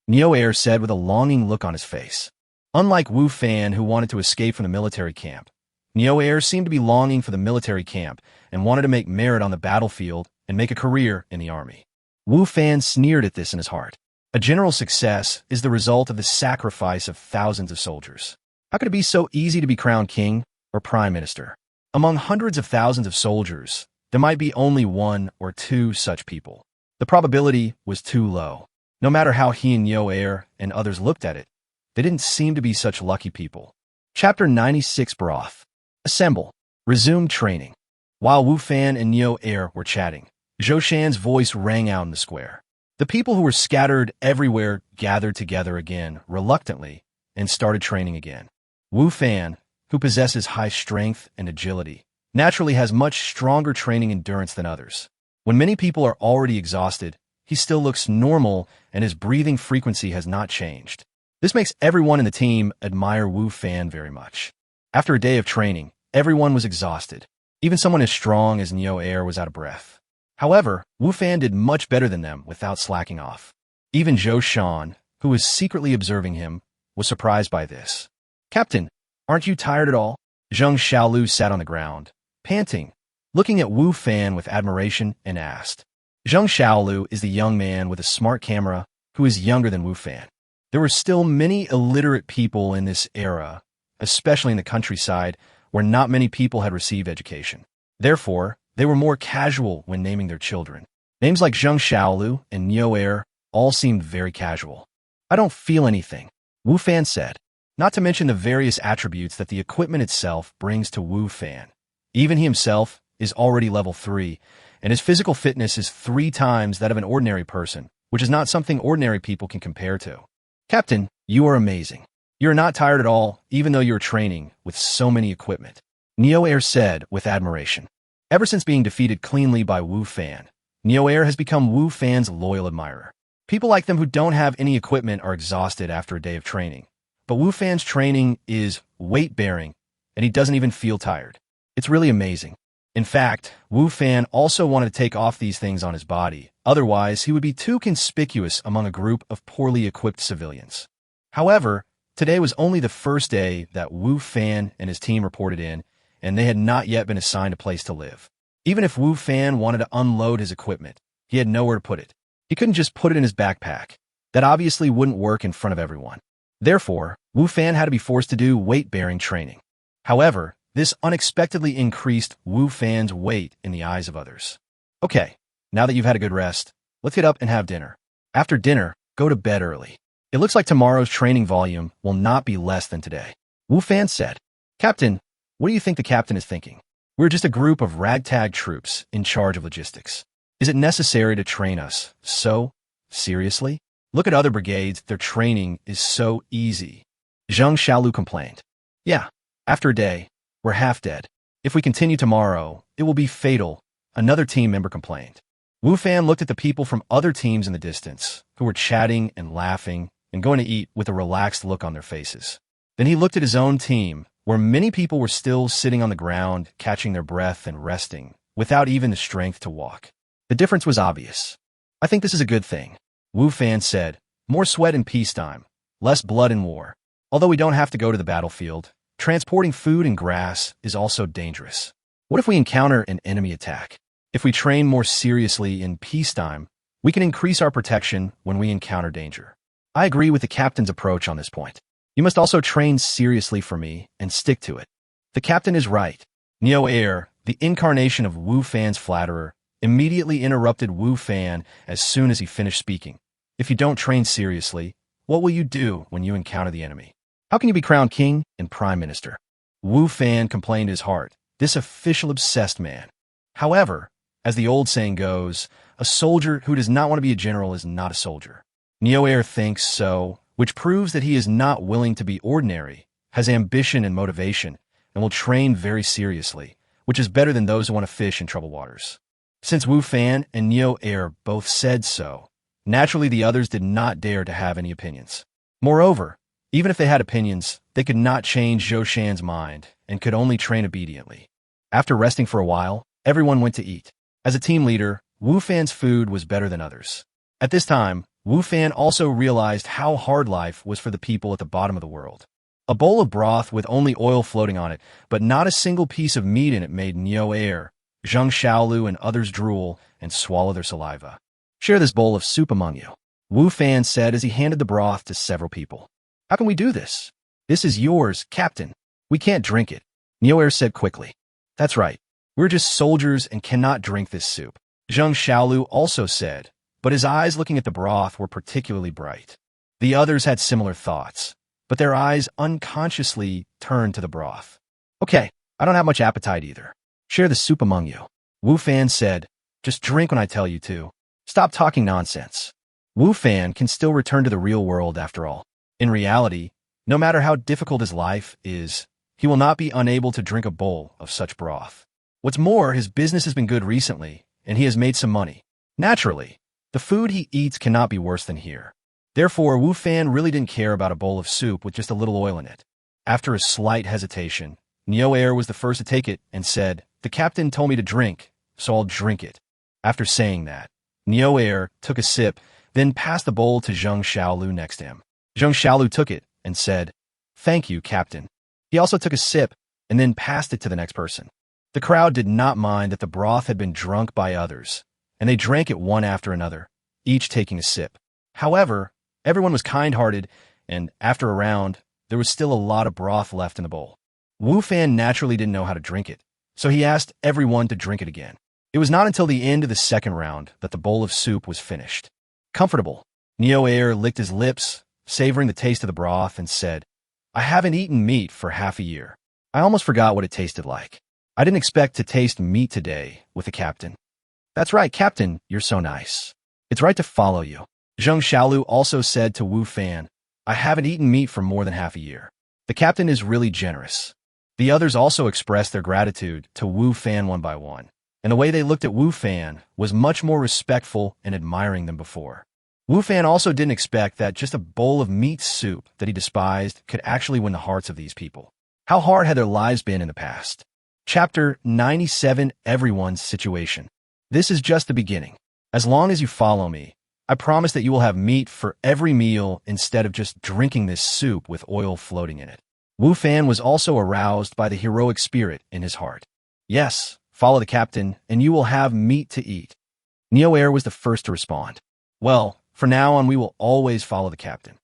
Neo Air said with a longing look on his face. Unlike Wu Fan, who wanted to escape from the military camp, Neo Air seemed to be longing for the military camp and wanted to make merit on the battlefield and make a career in the army. Wu Fan sneered at this in his heart. A general success is the result of the sacrifice of thousands of soldiers. How could it be so easy to be crowned king or prime minister? Among hundreds of thousands of soldiers, there might be only one or two such people. The probability was too low. No matter how he and Neo and others looked at it, they didn't seem to be such lucky people. Chapter 96 Broth. Assemble. Resume training. While Wu Fan and Neo were chatting, Zhou Shan's voice rang out in the square. The people who were scattered everywhere gathered together again, reluctantly, and started training again. Wu Fan, who possesses high strength and agility, naturally has much stronger training endurance than others. When many people are already exhausted, he still looks normal and his breathing frequency has not changed. This makes everyone in the team admire Wu Fan very much. After a day of training, everyone was exhausted. Even someone as strong as Neo was out of breath. However, Wu Fan did much better than them without slacking off. Even Zhou Shan, who was secretly observing him, was surprised by this. "Captain, aren't you tired at all?" Zheng Xiaolu sat on the ground, panting, looking at Wu Fan with admiration and asked. Zheng Xiaolu is the young man with a smart camera who is younger than Wu Fan. There were still many illiterate people in this era, especially in the countryside where not many people had received education. Therefore, they were more casual when naming their children. Names like Zheng Xiaolu and Neo all seemed very casual. "I don't feel anything," Wu Fan said. Not to mention the various attributes that the equipment itself brings to Wu Fan. Even he himself is already level 3, and his physical fitness is 3 times that of an ordinary person, which is not something ordinary people can compare to. "Captain, you are amazing. You are not tired at all, even though you are training with so many equipment," Neo said with admiration. Ever since being defeated cleanly by Wu Fan, Neo has become Wu Fan's loyal admirer. People like them who don't have any equipment are exhausted after a day of training. But Wu Fan's training is weight-bearing, and he doesn't even feel tired. It's really amazing. In fact, Wu Fan also wanted to take off these things on his body. Otherwise, he would be too conspicuous among a group of poorly equipped civilians. However, today was only the first day that Wu Fan and his team reported in, and they had not yet been assigned a place to live. Even if Wu Fan wanted to unload his equipment, he had nowhere to put it. He couldn't just put it in his backpack. That obviously wouldn't work in front of everyone. Therefore, Wu Fan had to be forced to do weight-bearing training. However, this unexpectedly increased Wu Fan's weight in the eyes of others. "Okay, now that you've had a good rest, let's get up and have dinner. After dinner, go to bed early. It looks like tomorrow's training volume will not be less than today," Wu Fan said. "Captain, what do you think the captain is thinking? We're just a group of ragtag troops in charge of logistics. Is it necessary to train us so seriously? Look at other brigades, their training is so easy," Zheng Xiaolu complained. "Yeah, after a day, we're half dead. If we continue tomorrow, it will be fatal," another team member complained. Wu Fan looked at the people from other teams in the distance, who were chatting and laughing and going to eat with a relaxed look on their faces. Then he looked at his own team, where many people were still sitting on the ground, catching their breath and resting, without even the strength to walk. The difference was obvious. "I think this is a good thing," Wu Fan said. "More sweat in peacetime, less blood in war. Although we don't have to go to the battlefield, transporting food and grass is also dangerous. What if we encounter an enemy attack? If we train more seriously in peacetime, we can increase our protection when we encounter danger. I agree with the captain's approach on this point. You must also train seriously for me and stick to it." The captain is right. Neo the incarnation of Wu Fan's flatterer, immediately interrupted Wu Fan as soon as he finished speaking. "If you don't train seriously, what will you do when you encounter the enemy? How can you be crowned king and prime minister?" Wu Fan complained in his heart, this official-obsessed man. However, as the old saying goes, a soldier who does not want to be a general is not a soldier. Neo thinks so, which proves that he is not willing to be ordinary, has ambition and motivation, and will train very seriously, which is better than those who want to fish in troubled waters. Since Wu Fan and Neo both said so, naturally the others did not dare to have any opinions. Moreover, even if they had opinions, they could not change Zhou Shan's mind and could only train obediently. After resting for a while, everyone went to eat. As a team leader, Wu Fan's food was better than others. At this time, Wu Fan also realized how hard life was for the people at the bottom of the world. A bowl of broth with only oil floating on it, but not a single piece of meat in it made Neo Zheng Xiaolu and others drool and swallow their saliva. "Share this bowl of soup among you," Wu Fan said as he handed the broth to several people. "How can we do this?" This is yours, Captain. We can't drink it, Niuer said quickly. That's right. We're just soldiers and cannot drink this soup, Zheng Xiaolu also said, but his eyes looking at the broth were particularly bright. The others had similar thoughts, but their eyes unconsciously turned to the broth. Okay, I don't have much appetite either. Share the soup among you, Wu Fan said. Just drink when I tell you to. Stop talking nonsense. Wu Fan can still return to the real world after all. In reality, no matter how difficult his life is, he will not be unable to drink a bowl of such broth. What's more, his business has been good recently, and he has made some money. Naturally, the food he eats cannot be worse than here. Therefore, Wu Fan really didn't care about a bowl of soup with just a little oil in it. After a slight hesitation, Niuer was the first to take it and said, "The captain told me to drink, so I'll drink it." After saying that, Niuer took a sip, then passed the bowl to Zheng Xiaolu next to him. Zheng Xiaolu took it and said, "Thank you, Captain." He also took a sip and then passed it to the next person. The crowd did not mind that the broth had been drunk by others, and they drank it one after another, each taking a sip. However, everyone was kind-hearted, and after a round, there was still a lot of broth left in the bowl. Wu Fan naturally didn't know how to drink it, so he asked everyone to drink it again. It was not until the end of the second round that the bowl of soup was finished. Comfortable, Niuer licked his lips, savoring the taste of the broth, and said, "I haven't eaten meat for half a year. I almost forgot what it tasted like. I didn't expect to taste meat today with the captain." "That's right, Captain, you're so nice. It's right to follow you," Zheng Xiaolu also said to Wu Fan. "I haven't eaten meat for more than half a year. The captain is really generous." The others also expressed their gratitude to Wu Fan one by one, and the way they looked at Wu Fan was much more respectful and admiring than before. Wu Fan also didn't expect that just a bowl of meat soup that he despised could actually win the hearts of these people. How hard had their lives been in the past? Chapter 97, Everyone's Situation. This is just the beginning. As long as you follow me, I promise that you will have meat for every meal instead of just drinking this soup with oil floating in it. Wu Fan was also aroused by the heroic spirit in his heart. Yes, follow the captain, and you will have meat to eat. Niuer was the first to respond. Well, from now on we will always follow the captain.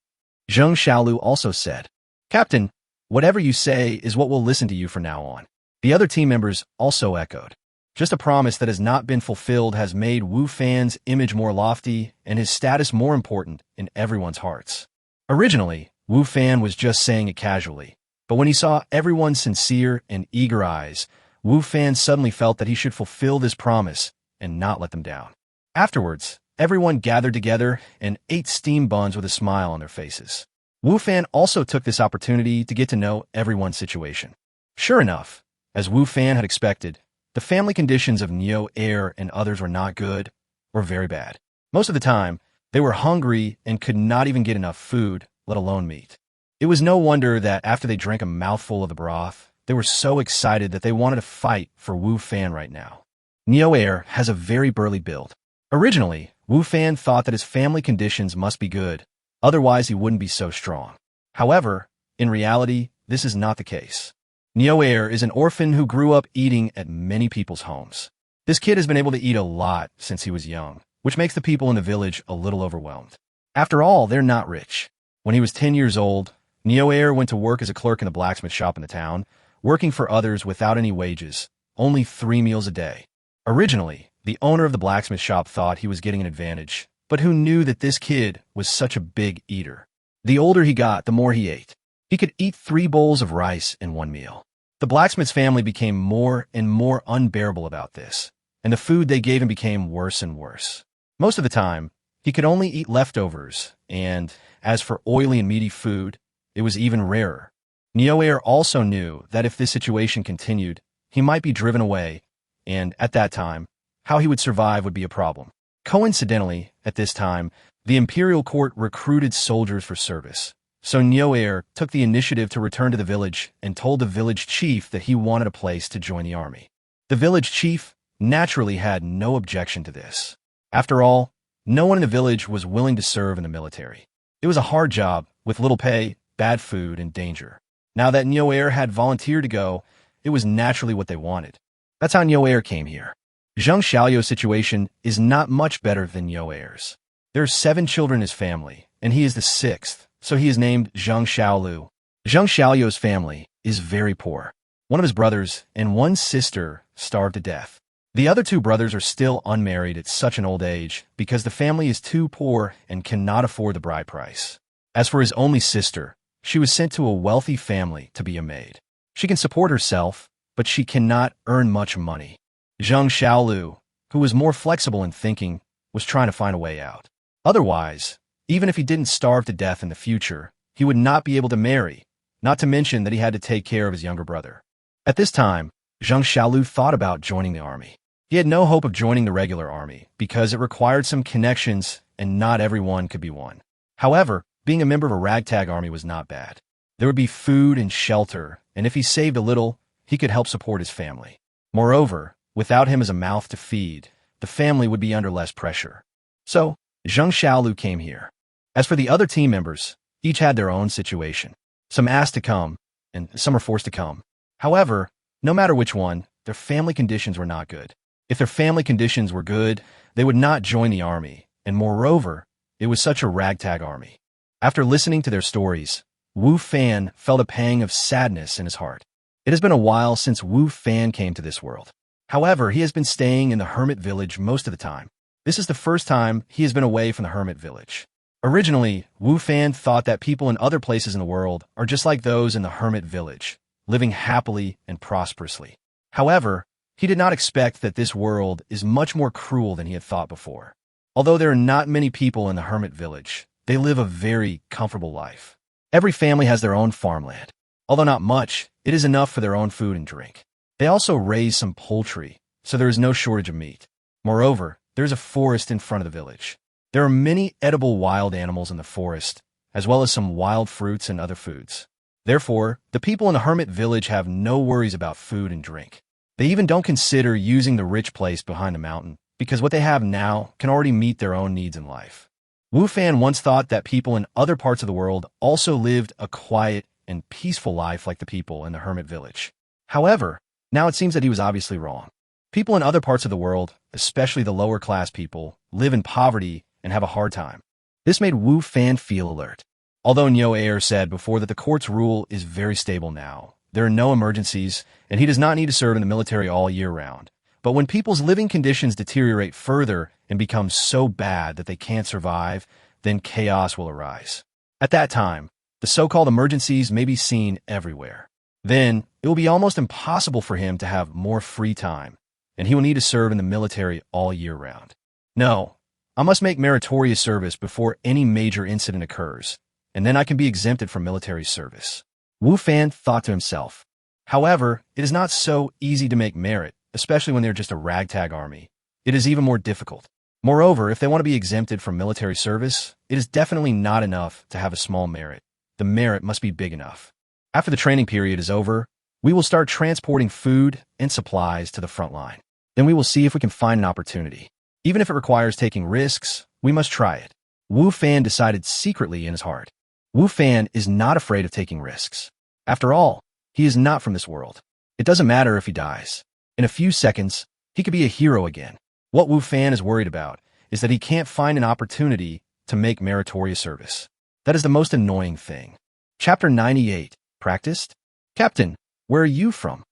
Zheng Xiaolu also said, "Captain, whatever you say is what we'll listen to you from now on." The other team members also echoed. Just a promise that has not been fulfilled has made Wu Fan's image more lofty and his status more important in everyone's hearts. Originally, Wu Fan was just saying it casually, but when he saw everyone's sincere and eager eyes, Wu Fan suddenly felt that he should fulfill this promise and not let them down. Afterwards, everyone gathered together and ate steamed buns with a smile on their faces. Wu Fan also took this opportunity to get to know everyone's situation. Sure enough, as Wu Fan had expected, the family conditions of Niuer and others were not good or very bad. Most of the time, they were hungry and could not even get enough food, let alone meat. It was no wonder that after they drank a mouthful of the broth, they were so excited that they wanted to fight for Wu Fan right now. Niuer has a very burly build. Originally, Wu Fan thought that his family conditions must be good, otherwise he wouldn't be so strong. However, in reality, this is not the case. Niuer is an orphan who grew up eating at many people's homes. This kid has been able to eat a lot since he was young, which makes the people in the village a little overwhelmed. After all, they're not rich. When he was 10 years old, Niuer went to work as a clerk in the blacksmith shop in the town, working for others without any wages, only 3 meals a day. Originally, the owner of the blacksmith shop thought he was getting an advantage, but who knew that this kid was such a big eater. The older he got, the more he ate. He could eat 3 bowls of rice in one meal. The blacksmith's family became more and more unbearable about this, and the food they gave him became worse and worse. Most of the time, he could only eat leftovers, and as for oily and meaty food, it was even rarer. Niuer also knew that if this situation continued, he might be driven away, and at that time, how he would survive would be a problem. Coincidentally, at this time, the imperial court recruited soldiers for service. So Niuer took the initiative to return to the village and told the village chief that he wanted a place to join the army. The village chief naturally had no objection to this. After all, no one in the village was willing to serve in the military. It was a hard job, with little pay, bad food, and danger. Now that Niuer had volunteered to go, it was naturally what they wanted. That's how Niuer came here. Zheng Xiaoyu's situation is not much better than Niuer's. There are 7 children in his family, and he is the 6th. So he is named Zheng Xiaolu. Zheng Xiaoyu's family is very poor. One of his brothers and one sister starved to death. The other two brothers are still unmarried at such an old age because the family is too poor and cannot afford the bride price. As for his only sister, she was sent to a wealthy family to be a maid. She can support herself, but she cannot earn much money. Zheng Xiaolu, who was more flexible in thinking, was trying to find a way out. Otherwise, even if he didn't starve to death in the future, he would not be able to marry, not to mention that he had to take care of his younger brother. At this time, Zheng Xiaolu thought about joining the army. He had no hope of joining the regular army because it required some connections and not everyone could be one. However, being a member of a ragtag army was not bad. There would be food and shelter, and if he saved a little, he could help support his family. Moreover, without him as a mouth to feed, the family would be under less pressure. So, Zheng Xiaolu came here. As for the other team members, each had their own situation. Some asked to come, and some were forced to come. However, no matter which one, their family conditions were not good. If their family conditions were good, they would not join the army, and moreover, it was such a ragtag army. After listening to their stories, Wu Fan felt a pang of sadness in his heart. It has been a while since Wu Fan came to this world. However, he has been staying in the hermit village most of the time. This is the first time he has been away from the hermit village. Originally, Wu Fan thought that people in other places in the world are just like those in the hermit village, living happily and prosperously. However, he did not expect that this world is much more cruel than he had thought before. Although there are not many people in the hermit village, they live a very comfortable life. Every family has their own farmland. Although not much, it is enough for their own food and drink. They also raise some poultry, so there is no shortage of meat. Moreover, there is a forest in front of the village. There are many edible wild animals in the forest, as well as some wild fruits and other foods. Therefore, the people in the hermit village have no worries about food and drink. They even don't consider using the rich place behind the mountain, because what they have now can already meet their own needs in life. Wu Fan once thought that people in other parts of the world also lived a quiet and peaceful life like the people in the hermit village. However, now it seems that he was obviously wrong. People in other parts of the world, especially the lower class people, live in poverty and have a hard time. This made Wu Fan feel alert. Although Nyo Air said before that the court's rule is very stable now, there are no emergencies, and he does not need to serve in the military all year round. But when people's living conditions deteriorate further and become so bad that they can't survive, then chaos will arise. At that time, the so-called emergencies may be seen everywhere. Then, it will be almost impossible for him to have more free time, and he will need to serve in the military all year round. No, I must make meritorious service before any major incident occurs, and then I can be exempted from military service. Wu Fan thought to himself. However, it is not so easy to make merit, especially when they're just a ragtag army. It is even more difficult. Moreover, if they want to be exempted from military service, it is definitely not enough to have a small merit. The merit must be big enough. After the training period is over, we will start transporting food and supplies to the front line. Then we will see if we can find an opportunity. Even if it requires taking risks, we must try it. Wu Fan decided secretly in his heart. Wu Fan is not afraid of taking risks. After all, he is not from this world. It doesn't matter if he dies. In a few seconds, he could be a hero again. What Wu Fan is worried about is that he can't find an opportunity to make meritorious service. That is the most annoying thing. Chapter 98. Practiced? Captain, where are you from?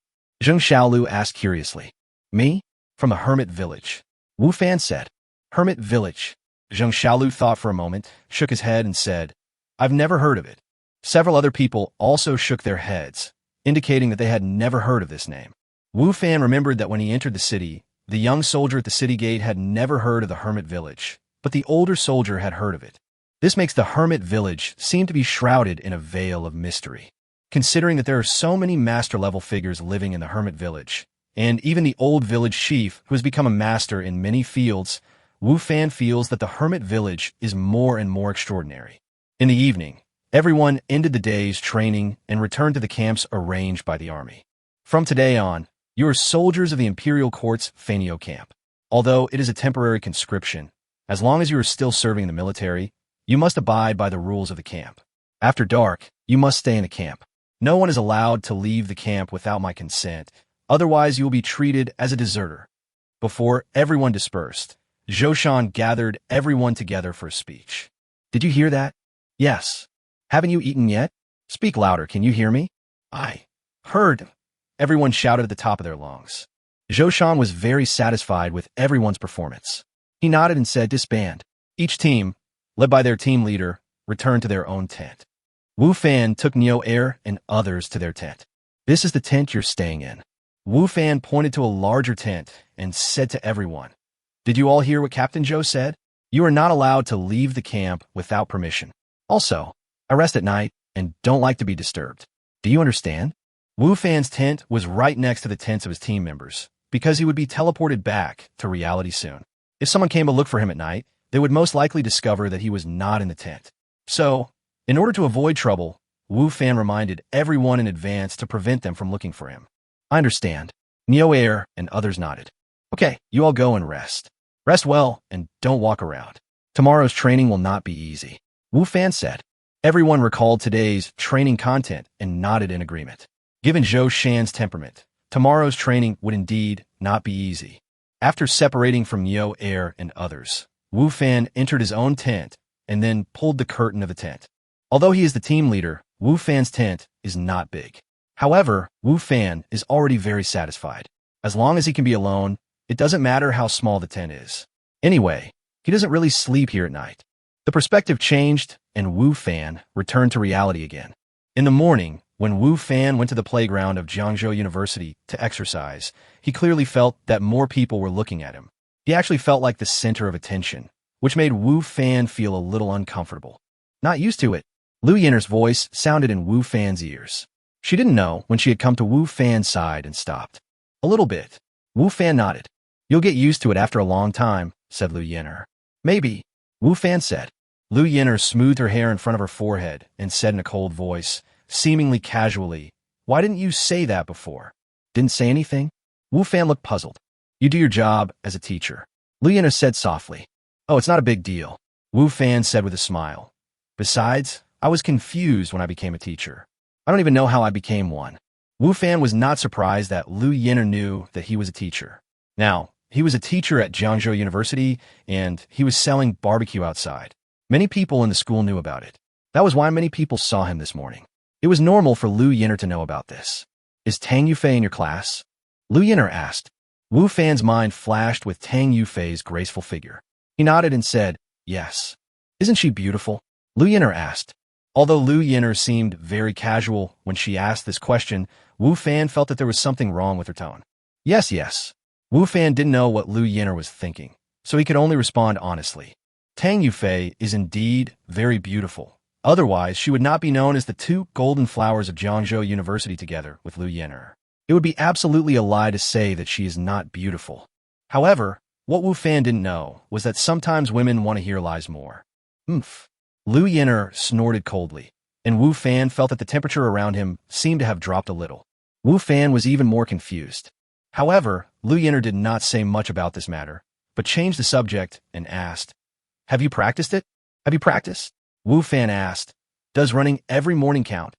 Zheng Xiaolu asked curiously. Me? From a hermit village. Wu Fan said. Hermit village. Zheng Xiaolu thought for a moment, shook his head and said, I've never heard of it. Several other people also shook their heads, indicating that they had never heard of this name. Wu Fan remembered that when he entered the city, the young soldier at the city gate had never heard of the hermit village, but the older soldier had heard of it. This makes the hermit village seem to be shrouded in a veil of mystery. Considering that there are so many master-level figures living in the hermit village, and even the old village chief who has become a master in many fields, Wu Fan feels that the hermit village is more and more extraordinary. In the evening, everyone ended the day's training and returned to the camps arranged by the army. From today on, you are soldiers of the Imperial Court's Fanio camp. Although it is a temporary conscription, as long as you are still serving in the military, you must abide by the rules of the camp. After dark, you must stay in the camp. No one is allowed to leave the camp without my consent, otherwise you will be treated as a deserter. Before everyone dispersed, Zhou Shan gathered everyone together for a speech. Did you hear that? Yes. Haven't you eaten yet? Speak louder, can you hear me? I heard. Everyone shouted at the top of their lungs. Zhou Shan was very satisfied with everyone's performance. He nodded and said, disband. Each team, led by their team leader, returned to their own tent. Wu Fan took Neo Air and others to their tent. This is the tent you're staying in. Wu Fan pointed to a larger tent and said to everyone, did you all hear what Captain Zhou said? You are not allowed to leave the camp without permission. Also, I rest at night and don't like to be disturbed. Do you understand? Wu Fan's tent was right next to the tents of his team members, because he would be teleported back to reality soon. If someone came to look for him at night, they would most likely discover that he was not in the tent. So, in order to avoid trouble, Wu Fan reminded everyone in advance to prevent them from looking for him. I understand. Neo Air and others nodded. Okay, you all go and rest. Rest well and don't walk around. Tomorrow's training will not be easy. Wu Fan said. Everyone recalled today's training content and nodded in agreement. Given Zhou Shan's temperament, tomorrow's training would indeed not be easy. After separating from Neo Air and others, Wu Fan entered his own tent and then pulled the curtain of the tent. Although he is the team leader, Wu Fan's tent is not big. However, Wu Fan is already very satisfied. As long as he can be alone, it doesn't matter how small the tent is. Anyway, he doesn't really sleep here at night. The perspective changed, and Wu Fan returned to reality again. In the morning, when Wu Fan went to the playground of Jiangzhou University to exercise, he clearly felt that more people were looking at him. He actually felt like the center of attention, which made Wu Fan feel a little uncomfortable. Not used to it, Lu Yinner's voice sounded in Wu Fan's ears. She didn't know when she had come to Wu Fan's side and stopped. A little bit. Wu Fan nodded. You'll get used to it after a long time, said Lu Yinner. Maybe, Wu Fan said. Lu Yinner smoothed her hair in front of her forehead and said in a cold voice, seemingly casually, why didn't you say that before? Didn't say anything? Wu Fan looked puzzled. You do your job as a teacher. Lu Yinner said softly. Oh, it's not a big deal, Wu Fan said with a smile. Besides, I was confused when I became a teacher. I don't even know how I became one. Wu Fan was not surprised that Lu Yinner knew that he was a teacher. Now, he was a teacher at Jiangzhou University, and he was selling barbecue outside. Many people in the school knew about it. That was why many people saw him this morning. It was normal for Lu Yinner to know about this. Is Tang Yufei in your class? Lu Yinner asked. Wu Fan's mind flashed with Tang Yufei's graceful figure. He nodded and said, yes. Isn't she beautiful? Lu Yinner asked. Although Lu Yinner seemed very casual when she asked this question, Wu Fan felt that there was something wrong with her tone. Yes, yes. Wu Fan didn't know what Lu Yinner was thinking, so he could only respond honestly. Tang Yufei is indeed very beautiful. Otherwise, she would not be known as the two golden flowers of Jiangzhou University together with Lu Yinner. It would be absolutely a lie to say that she is not beautiful. However, what Wu Fan didn't know was that sometimes women want to hear lies more. Oomph. Lu Yinner snorted coldly, and Wu Fan felt that the temperature around him seemed to have dropped a little. Wu Fan was even more confused. However, Lu Yinner did not say much about this matter, but changed the subject and asked, have you practiced it? Have you practiced? Wu Fan asked, does running every morning count?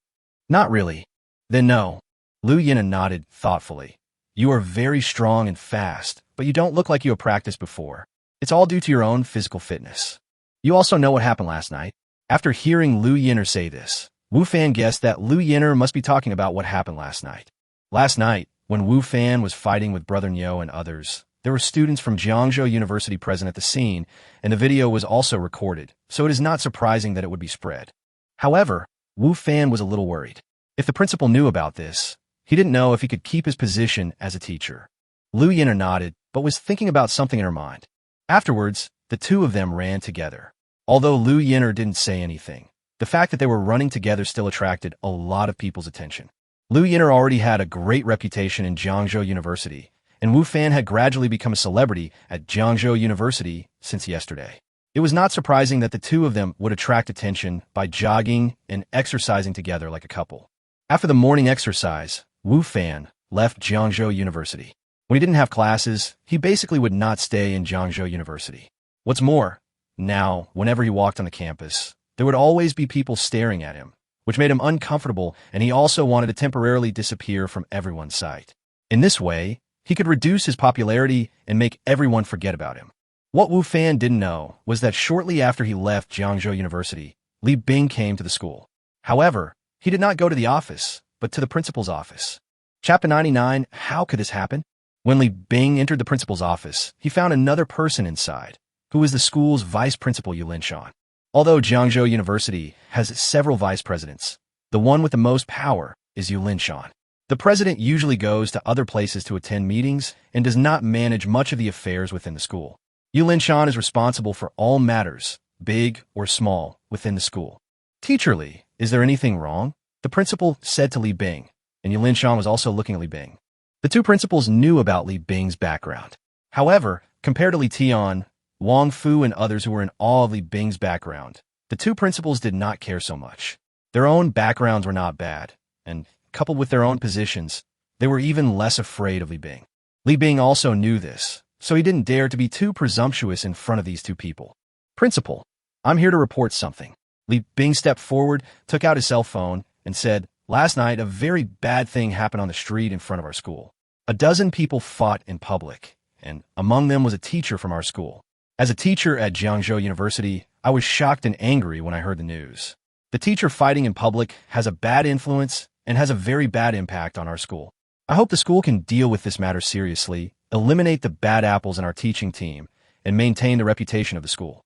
Not really. Then no. Lu Yinner nodded thoughtfully. You are very strong and fast, but you don't look like you have practiced before. It's all due to your own physical fitness. You also know what happened last night. After hearing Lu Yinner say this, Wu Fan guessed that Lu Yinner must be talking about what happened last night. Last night, when Wu Fan was fighting with Brother Niu and others, there were students from Jiangzhou University present at the scene, and the video was also recorded, so it is not surprising that it would be spread. However, Wu Fan was a little worried. If the principal knew about this, he didn't know if he could keep his position as a teacher. Lu Yinner nodded, but was thinking about something in her mind. Afterwards, the two of them ran together. Although Lu Yinner didn't say anything, the fact that they were running together still attracted a lot of people's attention. Lu Yinner already had a great reputation in Jiangzhou University, and Wu Fan had gradually become a celebrity at Jiangzhou University since yesterday. It was not surprising that the two of them would attract attention by jogging and exercising together like a couple. After the morning exercise, Wu Fan left Jiangzhou University. When he didn't have classes, he basically would not stay in Jiangzhou University. What's more, now, whenever he walked on the campus, there would always be people staring at him, which made him uncomfortable, and he also wanted to temporarily disappear from everyone's sight. In this way, he could reduce his popularity and make everyone forget about him. What Wu Fan didn't know was that shortly after he left Jiangzhou University, Li Bing came to the school. However, He did not go to the office, but to the principal's office. Chapter 99, how could this happen? When Li Bing entered the principal's office, he found another person inside, who was the school's vice principal Yu Linshan. Although Jiangzhou University has several vice presidents, the one with the most power is Yu Linshan. The president usually goes to other places to attend meetings and does not manage much of the affairs within the school. Yu Linshan is responsible for all matters, big or small, within the school. Teacher Li, is there anything wrong? The principal said to Li Bing, and Yu Linshan was also looking at Li Bing. The two principals knew about Li Bing's background. However, compared to Li Tian, Wang Fu, and others who were in awe of Li Bing's background, the two principals did not care so much. Their own backgrounds were not bad, and coupled with their own positions, they were even less afraid of Li Bing. Li Bing also knew this, so he didn't dare to be too presumptuous in front of these two people. Principal, I'm here to report something. Li Bing stepped forward, took out his cell phone, and said, last night a very bad thing happened on the street in front of our school. A dozen people fought in public, and among them was a teacher from our school. As a teacher at Jiangzhou University, I was shocked and angry when I heard the news. The teacher fighting in public has a bad influence and has a very bad impact on our school. I hope the school can deal with this matter seriously, eliminate the bad apples in our teaching team, and maintain the reputation of the school.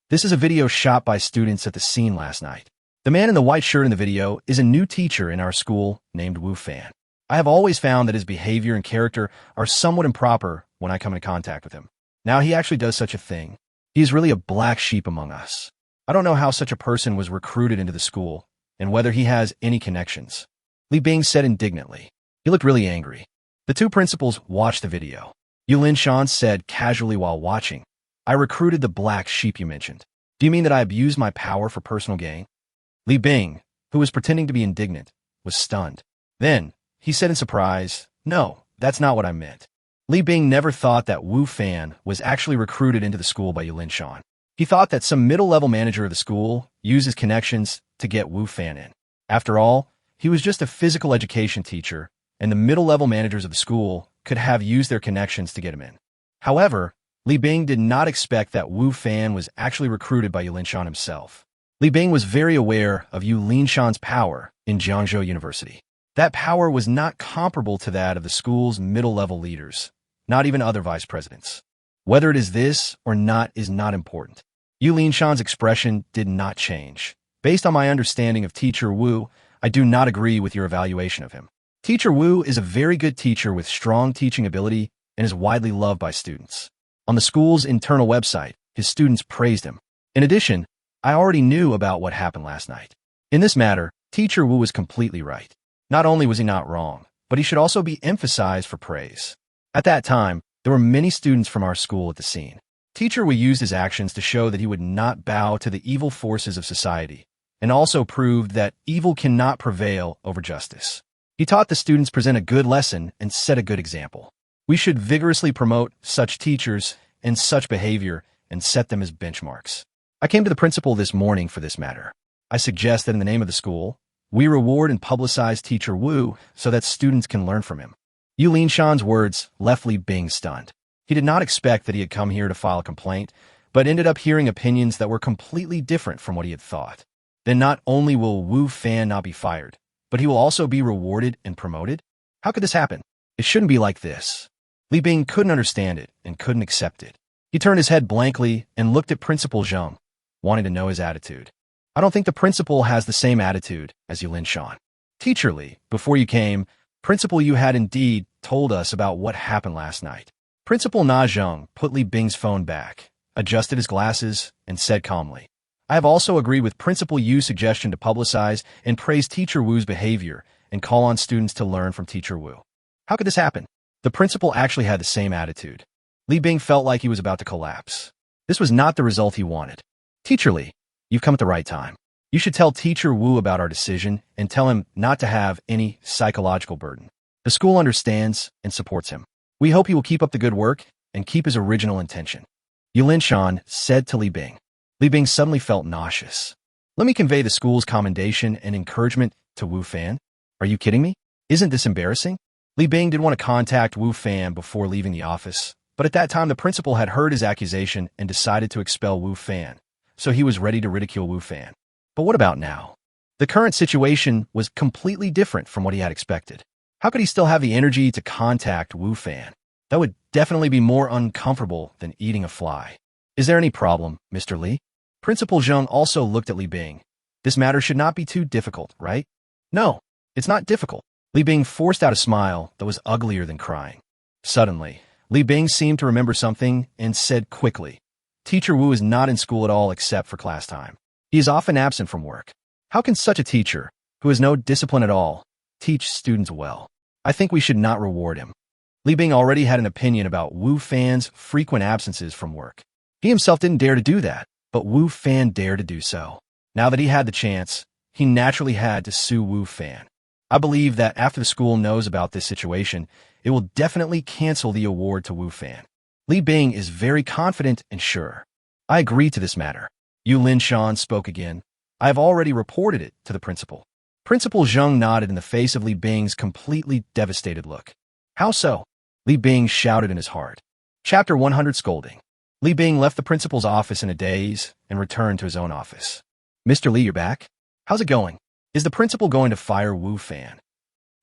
This is a video shot by students at the scene last night. The man in the white shirt in the video is a new teacher in our school named Wu Fan. I have always found that his behavior and character are somewhat improper when I come into contact with him. Now he actually does such a thing. He is really a black sheep among us. I don't know how such a person was recruited into the school, and whether he has any connections. Li Bing said indignantly. He looked really angry. The two principals watched the video. Yu Linshan said casually while watching, I recruited the black sheep you mentioned. Do you mean that I abused my power for personal gain? Li Bing, who was pretending to be indignant, was stunned. Then, he said in surprise, no, that's not what I meant. Li Bing never thought that Wu Fan was actually recruited into the school by Yu Linshan. He thought that some middle-level manager of the school used his connections to get Wu Fan in. After all, he was just a physical education teacher, and the middle-level managers of the school could have used their connections to get him in. However, Li Bing did not expect that Wu Fan was actually recruited by Yu Linshan himself. Li Bing was very aware of Yu Linshan's power in Jiangzhou University. That power was not comparable to that of the school's middle-level leaders, not even other vice presidents. Whether it is this or not is not important. Yu Linshan's expression did not change. Based on my understanding of Teacher Wu, I do not agree with your evaluation of him. Teacher Wu is a very good teacher with strong teaching ability and is widely loved by students. On the school's internal website, his students praised him. In addition, I already knew about what happened last night. In this matter, Teacher Wu was completely right. Not only was he not wrong, but he should also be emphasized for praise. At that time, there were many students from our school at the scene. Teacher Wu used his actions to show that he would not bow to the evil forces of society, and also proved that evil cannot prevail over justice. He taught the students present a good lesson and set a good example. We should vigorously promote such teachers and such behavior and set them as benchmarks. I came to the principal this morning for this matter. I suggest that in the name of the school, we reward and publicize Teacher Wu so that students can learn from him. Yu Linshan's words left Li Bing stunned. He did not expect that he had come here to file a complaint, but ended up hearing opinions that were completely different from what he had thought. Then not only will Wu Fan not be fired, but he will also be rewarded and promoted? How could this happen? It shouldn't be like this. Li Bing couldn't understand it and couldn't accept it. He turned his head blankly and looked at Principal Zheng, wanting to know his attitude. I don't think the principal has the same attitude as Yu Linshan. Teacher Li, before you came, Principal Yu had indeed told us about what happened last night. Principal Na Zheng put Li Bing's phone back, adjusted his glasses, and said calmly, I have also agreed with Principal Yu's suggestion to publicize and praise Teacher Wu's behavior and call on students to learn from Teacher Wu. How could this happen? The principal actually had the same attitude. Li Bing felt like he was about to collapse. This was not the result he wanted. Teacher Li, you've come at the right time. You should tell Teacher Wu about our decision and tell him not to have any psychological burden. The school understands and supports him. We hope he will keep up the good work and keep his original intention. Yu Linshan said to Li Bing. Li Bing suddenly felt nauseous. Let me convey the school's commendation and encouragement to Wu Fan. Are you kidding me? Isn't this embarrassing? Li Bing did want to contact Wu Fan before leaving the office, but at that time the principal had heard his accusation and decided to expel Wu Fan, so he was ready to ridicule Wu Fan. But what about now? The current situation was completely different from what he had expected. How could he still have the energy to contact Wu Fan? That would definitely be more uncomfortable than eating a fly. Is there any problem, Mr. Li? Principal Zheng also looked at Li Bing. This matter should not be too difficult, right? No, it's not difficult. Li Bing forced out a smile that was uglier than crying. Suddenly, Li Bing seemed to remember something and said quickly, Teacher Wu is not in school at all except for class time. He is often absent from work. How can such a teacher, who has no discipline at all, teach students well? I think we should not reward him. Li Bing already had an opinion about Wu Fan's frequent absences from work. He himself didn't dare to do that, but Wu Fan dared to do so. Now that he had the chance, he naturally had to sue Wu Fan. I believe that after the school knows about this situation, it will definitely cancel the award to Wu Fan. Li Bing is very confident and sure. I agree to this matter. Yu Linshan spoke again. I have already reported it to the principal. Principal Zheng nodded in the face of Li Bing's completely devastated look. How so? Li Bing shouted in his heart. Chapter 100 Scolding. Li Bing left the principal's office in a daze and returned to his own office. Mr. Li, you're back? How's it going? Is the principal going to fire Wu Fan?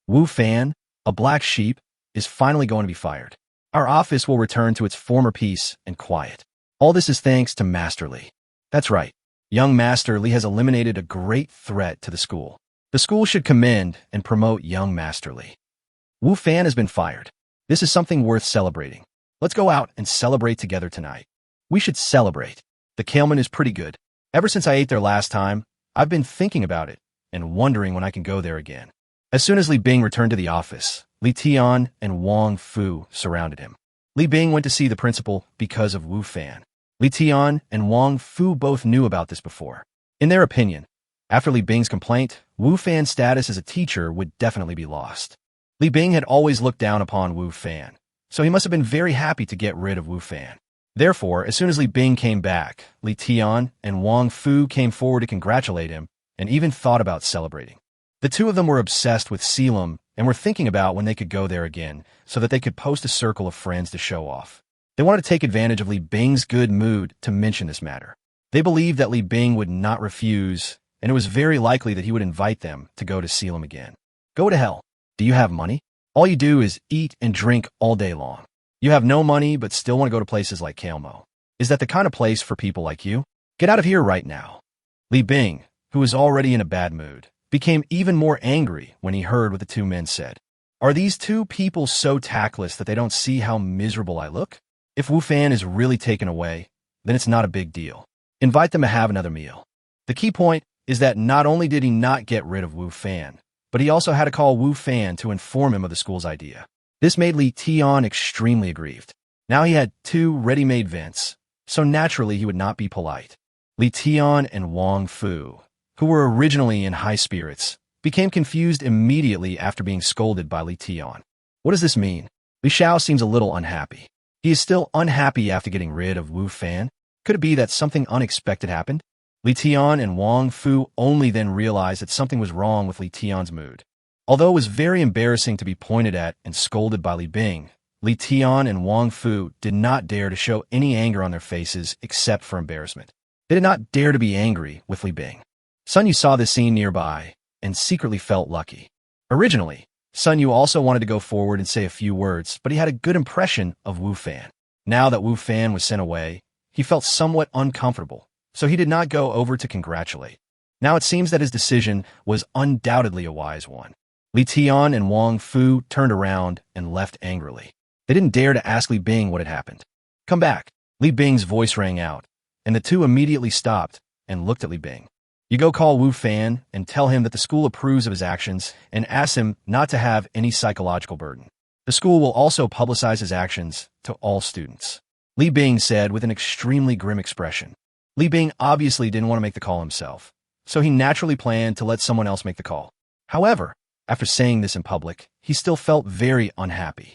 Wu Fan, a black sheep, is finally going to be fired. Our office will return to its former peace and quiet. All this is thanks to Master Li. That's right. Young Master Li has eliminated a great threat to the school. The school should commend and promote young Master Li. Wu Fan has been fired. This is something worth celebrating. Let's go out and celebrate together tonight. We should celebrate. The Kaleman is pretty good. Ever since I ate there last time, I've been thinking about it and wondering when I can go there again. As soon as Li Bing returned to the office, Li Tian and Wang Fu surrounded him. Li Bing went to see the principal because of Wu Fan. Li Tian and Wang Fu both knew about this before. In their opinion, after Li Bing's complaint, Wu Fan's status as a teacher would definitely be lost. Li Bing had always looked down upon Wu Fan, so he must have been very happy to get rid of Wu Fan. Therefore, as soon as Li Bing came back, Li Tian and Wang Fu came forward to congratulate him and even thought about celebrating. The two of them were obsessed with Selim and were thinking about when they could go there again so that they could post a circle of friends to show off. They wanted to take advantage of Li Bing's good mood to mention this matter. They believed that Li Bing would not refuse, and it was very likely that he would invite them to go to Selim again. Go to hell. Do you have money? All you do is eat and drink all day long. You have no money but still want to go to places like Kalmo. Is that the kind of place for people like you? Get out of here right now. Li Bing, who was already in a bad mood, became even more angry when he heard what the two men said. Are these two people so tactless that they don't see how miserable I look? If Wu Fan is really taken away, then it's not a big deal. Invite them to have another meal. The key point is that not only did he not get rid of Wu Fan, but he also had to call Wu Fan to inform him of the school's idea. This made Li Tian extremely aggrieved. Now he had two ready-made vents, so naturally he would not be polite. Li Tian and Wang Fu, who were originally in high spirits, became confused immediately after being scolded by Li Tian. What does this mean? Li Xiao seems a little unhappy. He is still unhappy after getting rid of Wu Fan. Could it be that something unexpected happened? Li Tian and Wang Fu only then realized that something was wrong with Li Tian's mood. Although it was very embarrassing to be pointed at and scolded by Li Bing, Li Tian and Wang Fu did not dare to show any anger on their faces except for embarrassment. They did not dare to be angry with Li Bing. Sun Yu saw this scene nearby and secretly felt lucky. Originally, Sun Yu also wanted to go forward and say a few words, but he had a good impression of Wu Fan. Now that Wu Fan was sent away, he felt somewhat uncomfortable, so he did not go over to congratulate. Now it seems that his decision was undoubtedly a wise one. Li Tian and Wang Fu turned around and left angrily. They didn't dare to ask Li Bing what had happened. Come back. Li Bing's voice rang out, and the two immediately stopped and looked at Li Bing. You go call Wu Fan and tell him that the school approves of his actions and ask him not to have any psychological burden. The school will also publicize his actions to all students. Li Bing said with an extremely grim expression. Li Bing obviously didn't want to make the call himself, so he naturally planned to let someone else make the call. However, after saying this in public, he still felt very unhappy.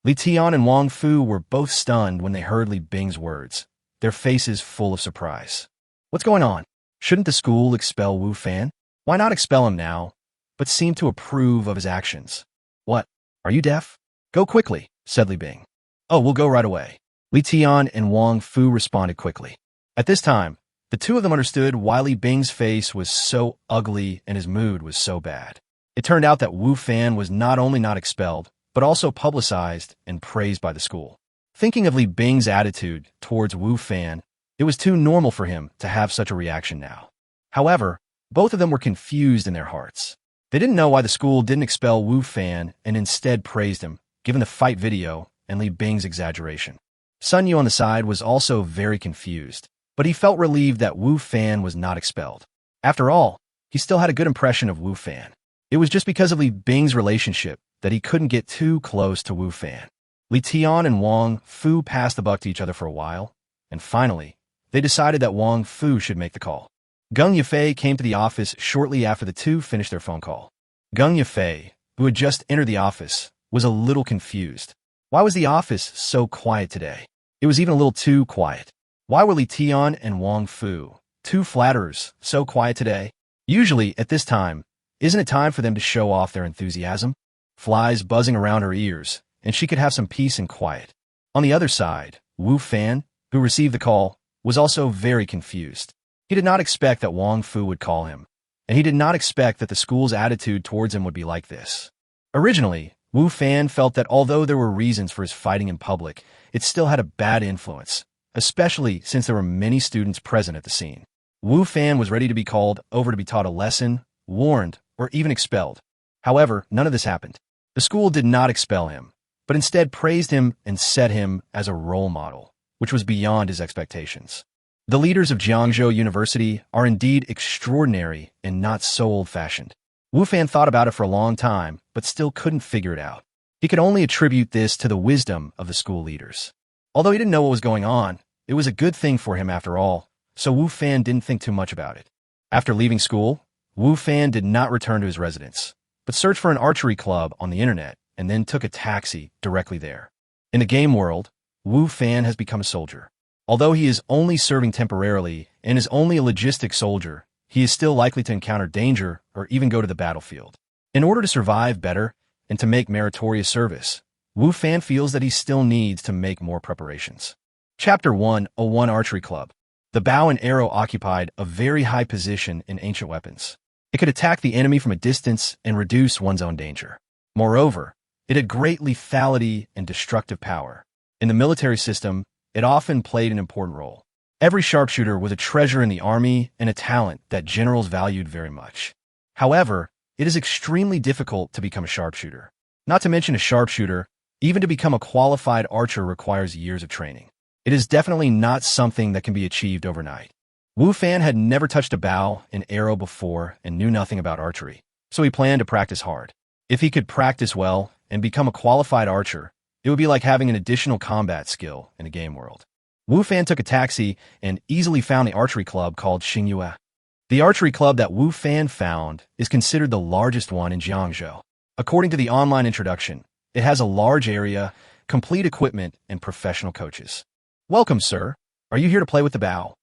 Li Tian and Wang Fu were both stunned when they heard Li Bing's words, their faces full of surprise. What's going on? Shouldn't the school expel Wu Fan? Why not expel him now, but seem to approve of his actions? What? Are you deaf? Go quickly, said Li Bing. Oh, we'll go right away. Li Tian and Wang Fu responded quickly. At this time, The two of them understood why Li Bing's face was so ugly and his mood was so bad. It turned out that Wu Fan was not only not expelled, but also publicized and praised by the school. Thinking of Li Bing's attitude towards Wu Fan, it was too normal for him to have such a reaction now. However, both of them were confused in their hearts. They didn't know why the school didn't expel Wu Fan and instead praised him, given the fight video and Li Bing's exaggeration. Sun Yu on the side was also very confused, but he felt relieved that Wu Fan was not expelled. After all, he still had a good impression of Wu Fan. It was just because of Li Bing's relationship that he couldn't get too close to Wu Fan. Li Tian and Wang Fu passed the buck to each other for a while, and finally, they decided that Wang Fu should make the call. Gung Yafei came to the office shortly after the two finished their phone call. Gung Yafei, who had just entered the office, was a little confused. Why was the office so quiet today? It was even a little too quiet. Why were Li Tian and Wang Fu, two flatterers, so quiet today? Usually, at this time, isn't it time for them to show off their enthusiasm? Flies buzzing around her ears, and she could have some peace and quiet. On the other side, Wu Fan, who received the call, was also very confused. He did not expect that Wang Fu would call him, and he did not expect that the school's attitude towards him would be like this. Originally, Wu Fan felt that although there were reasons for his fighting in public, it still had a bad influence, especially since there were many students present at the scene. Wu Fan was ready to be called over to be taught a lesson, warned, or even expelled. However, none of this happened. The school did not expel him, but instead praised him and set him as a role model, which was beyond his expectations. The leaders of Jiangzhou University are indeed extraordinary and not so old-fashioned. Wu Fan thought about it for a long time, but still couldn't figure it out. He could only attribute this to the wisdom of the school leaders. Although he didn't know what was going on, it was a good thing for him after all, so Wu Fan didn't think too much about it. After leaving school, Wu Fan did not return to his residence, but searched for an archery club on the internet and then took a taxi directly there. In the game world, Wu Fan has become a soldier. Although he is only serving temporarily and is only a logistic soldier, he is still likely to encounter danger or even go to the battlefield. In order to survive better and to make meritorious service, Wu Fan feels that he still needs to make more preparations. Chapter 101 Archery Club. The bow and arrow occupied a very high position in ancient weapons. It could attack the enemy from a distance and reduce one's own danger. Moreover, it had great lethality and destructive power. In the military system, it often played an important role. Every sharpshooter was a treasure in the army and a talent that generals valued very much. However, it is extremely difficult to become a sharpshooter. Not to mention a sharpshooter, even to become a qualified archer requires years of training. It is definitely not something that can be achieved overnight. Wu Fan had never touched a bow and arrow before and knew nothing about archery, so he planned to practice hard. If he could practice well and become a qualified archer, it would be like having an additional combat skill in a game world. Wu Fan took a taxi and easily found the archery club called Xingyue. The archery club that Wu Fan found is considered the largest one in Jiangzhou. According to the online introduction, it has a large area, complete equipment, and professional coaches. Welcome, sir. Are you here to play with the bow?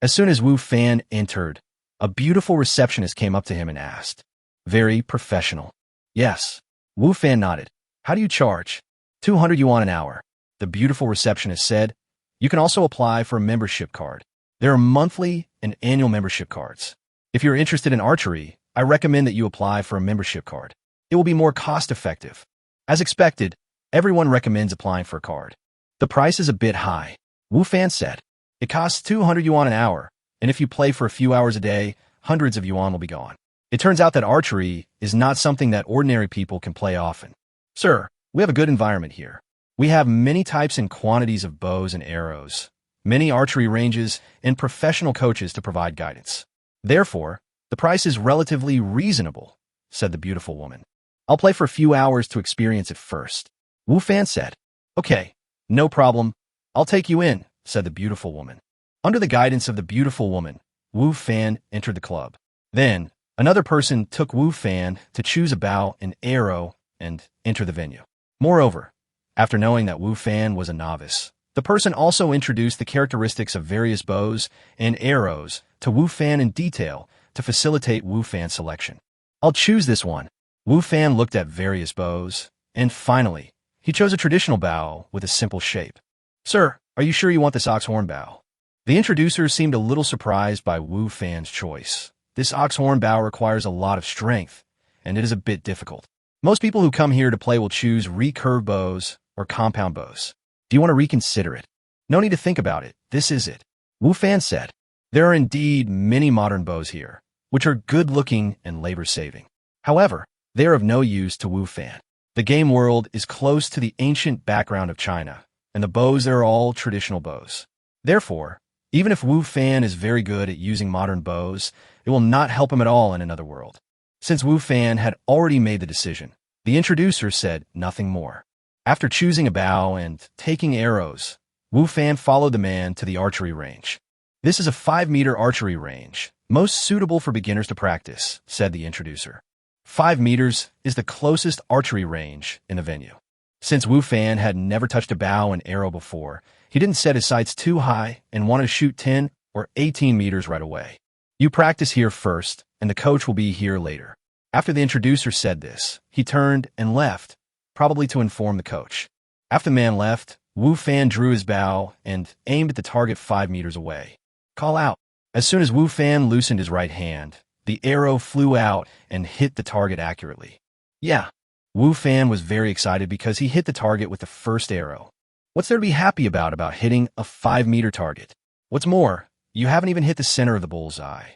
As soon as Wu Fan entered, a beautiful receptionist came up to him and asked. Very professional. Yes. Wu Fan nodded. How do you charge? 200 yuan an hour. The beautiful receptionist said. You can also apply for a membership card. There are monthly and annual membership cards. If you're interested in archery, I recommend that you apply for a membership card. It will be more cost-effective. As expected, everyone recommends applying for a card. The price is a bit high, Wu Fan said. It costs 200 yuan an hour, and if you play for a few hours a day, hundreds of yuan will be gone. It turns out that archery is not something that ordinary people can play often. Sir, we have a good environment here. We have many types and quantities of bows and arrows, many archery ranges, and professional coaches to provide guidance. Therefore, the price is relatively reasonable, said the beautiful woman. I'll play for a few hours to experience it first. Wu Fan said. Okay, no problem. I'll take you in, said the beautiful woman. Under the guidance of the beautiful woman, Wu Fan entered the club. Then, another person took Wu Fan to choose a bow and arrow and enter the venue. Moreover, after knowing that Wu Fan was a novice, the person also introduced the characteristics of various bows and arrows to Wu Fan in detail to facilitate Wu Fan's selection. I'll choose this one. Wu Fan looked at various bows, and finally, he chose a traditional bow with a simple shape. Sir, are you sure you want this ox horn bow? The introducer seemed a little surprised by Wu Fan's choice. This oxhorn bow requires a lot of strength, and it is a bit difficult. Most people who come here to play will choose recurve bows or compound bows. Do you want to reconsider it? No need to think about it. This is it. Wu Fan said. There are indeed many modern bows here, which are good-looking and labor-saving. However, they are of no use to Wu Fan. The game world is close to the ancient background of China, and the bows there are all traditional bows. Therefore, even if Wu Fan is very good at using modern bows, it will not help him at all in another world. Since Wu Fan had already made the decision, the introducer said nothing more. After choosing a bow and taking arrows, Wu Fan followed the man to the archery range. This is a 5-meter archery range, most suitable for beginners to practice, said the introducer. 5 meters is the closest archery range in the venue. Since Wu Fan had never touched a bow and arrow before, he didn't set his sights too high and wanted to shoot 10 or 18 meters right away. You practice here first, and the coach will be here later. After the introducer said this, he turned and left, probably to inform the coach. After the man left, Wu Fan drew his bow and aimed at the target 5 meters away. Call out. As soon as Wu Fan loosened his right hand, the arrow flew out and hit the target accurately. Yeah. Wu Fan was very excited because he hit the target with the first arrow. What's there to be happy about hitting a 5-meter target? What's more, you haven't even hit the center of the bullseye.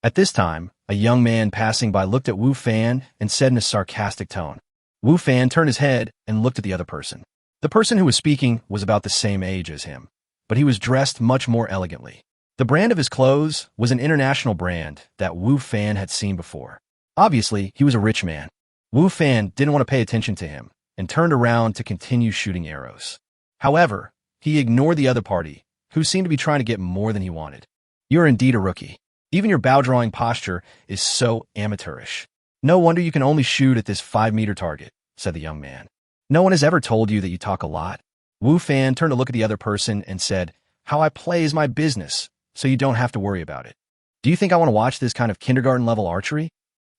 At this time, a young man passing by looked at Wu Fan and said in a sarcastic tone. Wu Fan turned his head and looked at the other person. The person who was speaking was about the same age as him, but he was dressed much more elegantly. The brand of his clothes was an international brand that Wu Fan had seen before. Obviously, he was a rich man. Wu Fan didn't want to pay attention to him and turned around to continue shooting arrows. However, he ignored the other party, who seemed to be trying to get more than he wanted. You're indeed a rookie. Even your bow-drawing posture is so amateurish. No wonder you can only shoot at this 5-meter target, said the young man. No one has ever told you that you talk a lot. Wu Fan turned to look at the other person and said, How I play is my business, so you don't have to worry about it. Do you think I want to watch this kind of kindergarten-level archery?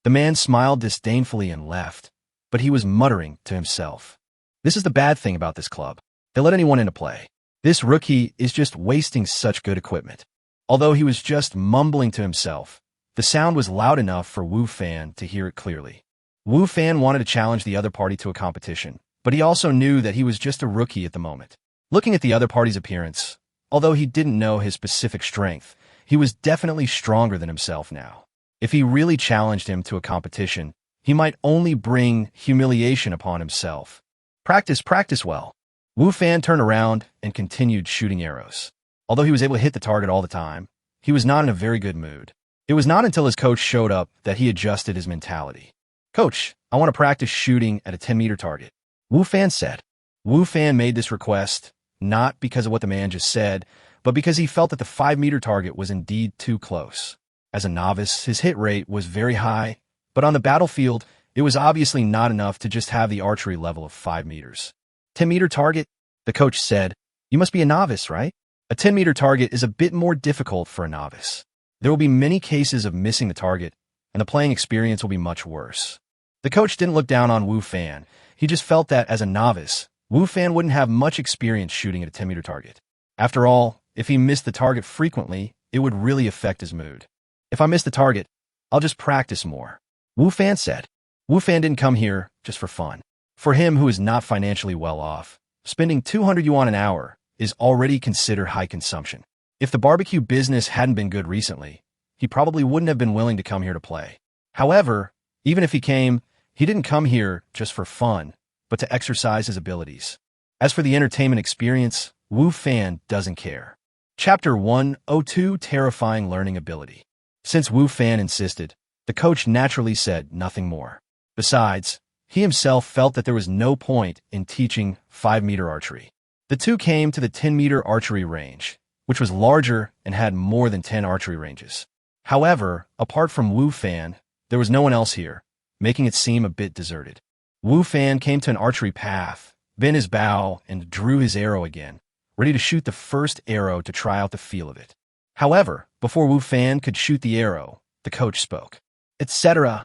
The man smiled disdainfully and left, but he was muttering to himself. This is the bad thing about this club. They let anyone into play. This rookie is just wasting such good equipment. Although he was just mumbling to himself, the sound was loud enough for Wu Fan to hear it clearly. Wu Fan wanted to challenge the other party to a competition, but he also knew that he was just a rookie at the moment. Looking at the other party's appearance, although he didn't know his specific strength, he was definitely stronger than himself now. If he really challenged him to a competition, he might only bring humiliation upon himself. Practice well. Wu Fan turned around and continued shooting arrows. Although he was able to hit the target all the time, he was not in a very good mood. It was not until his coach showed up that he adjusted his mentality. Coach, I want to practice shooting at a 10-meter target, Wu Fan said. Wu Fan made this request not because of what the man just said, but because he felt that the 5-meter target was indeed too close. As a novice, his hit rate was very high, but on the battlefield, it was obviously not enough to just have the archery level of 5 meters. 10-meter target? The coach said. You must be a novice, right? A 10-meter target is a bit more difficult for a novice. There will be many cases of missing the target, and the playing experience will be much worse. The coach didn't look down on Wu Fan. He just felt that as a novice, Wu Fan wouldn't have much experience shooting at a 10-meter target. After all, if he missed the target frequently, it would really affect his mood. If I miss the target, I'll just practice more, Wu Fan said. Wu Fan didn't come here just for fun. For him, who is not financially well off, spending 200 yuan an hour is already considered high consumption. If the barbecue business hadn't been good recently, he probably wouldn't have been willing to come here to play. However, even if he came, he didn't come here just for fun, but to exercise his abilities. As for the entertainment experience, Wu Fan doesn't care. Chapter 102, Terrifying Learning Ability. Since Wu Fan insisted, the coach naturally said nothing more. Besides, he himself felt that there was no point in teaching 5-meter archery. The two came to the 10-meter archery range, which was larger and had more than 10 archery ranges. However, apart from Wu Fan, there was no one else here, making it seem a bit deserted. Wu Fan came to an archery path, bent his bow, and drew his arrow again, ready to shoot the first arrow to try out the feel of it. However, before Wu Fan could shoot the arrow, the coach spoke. Etc.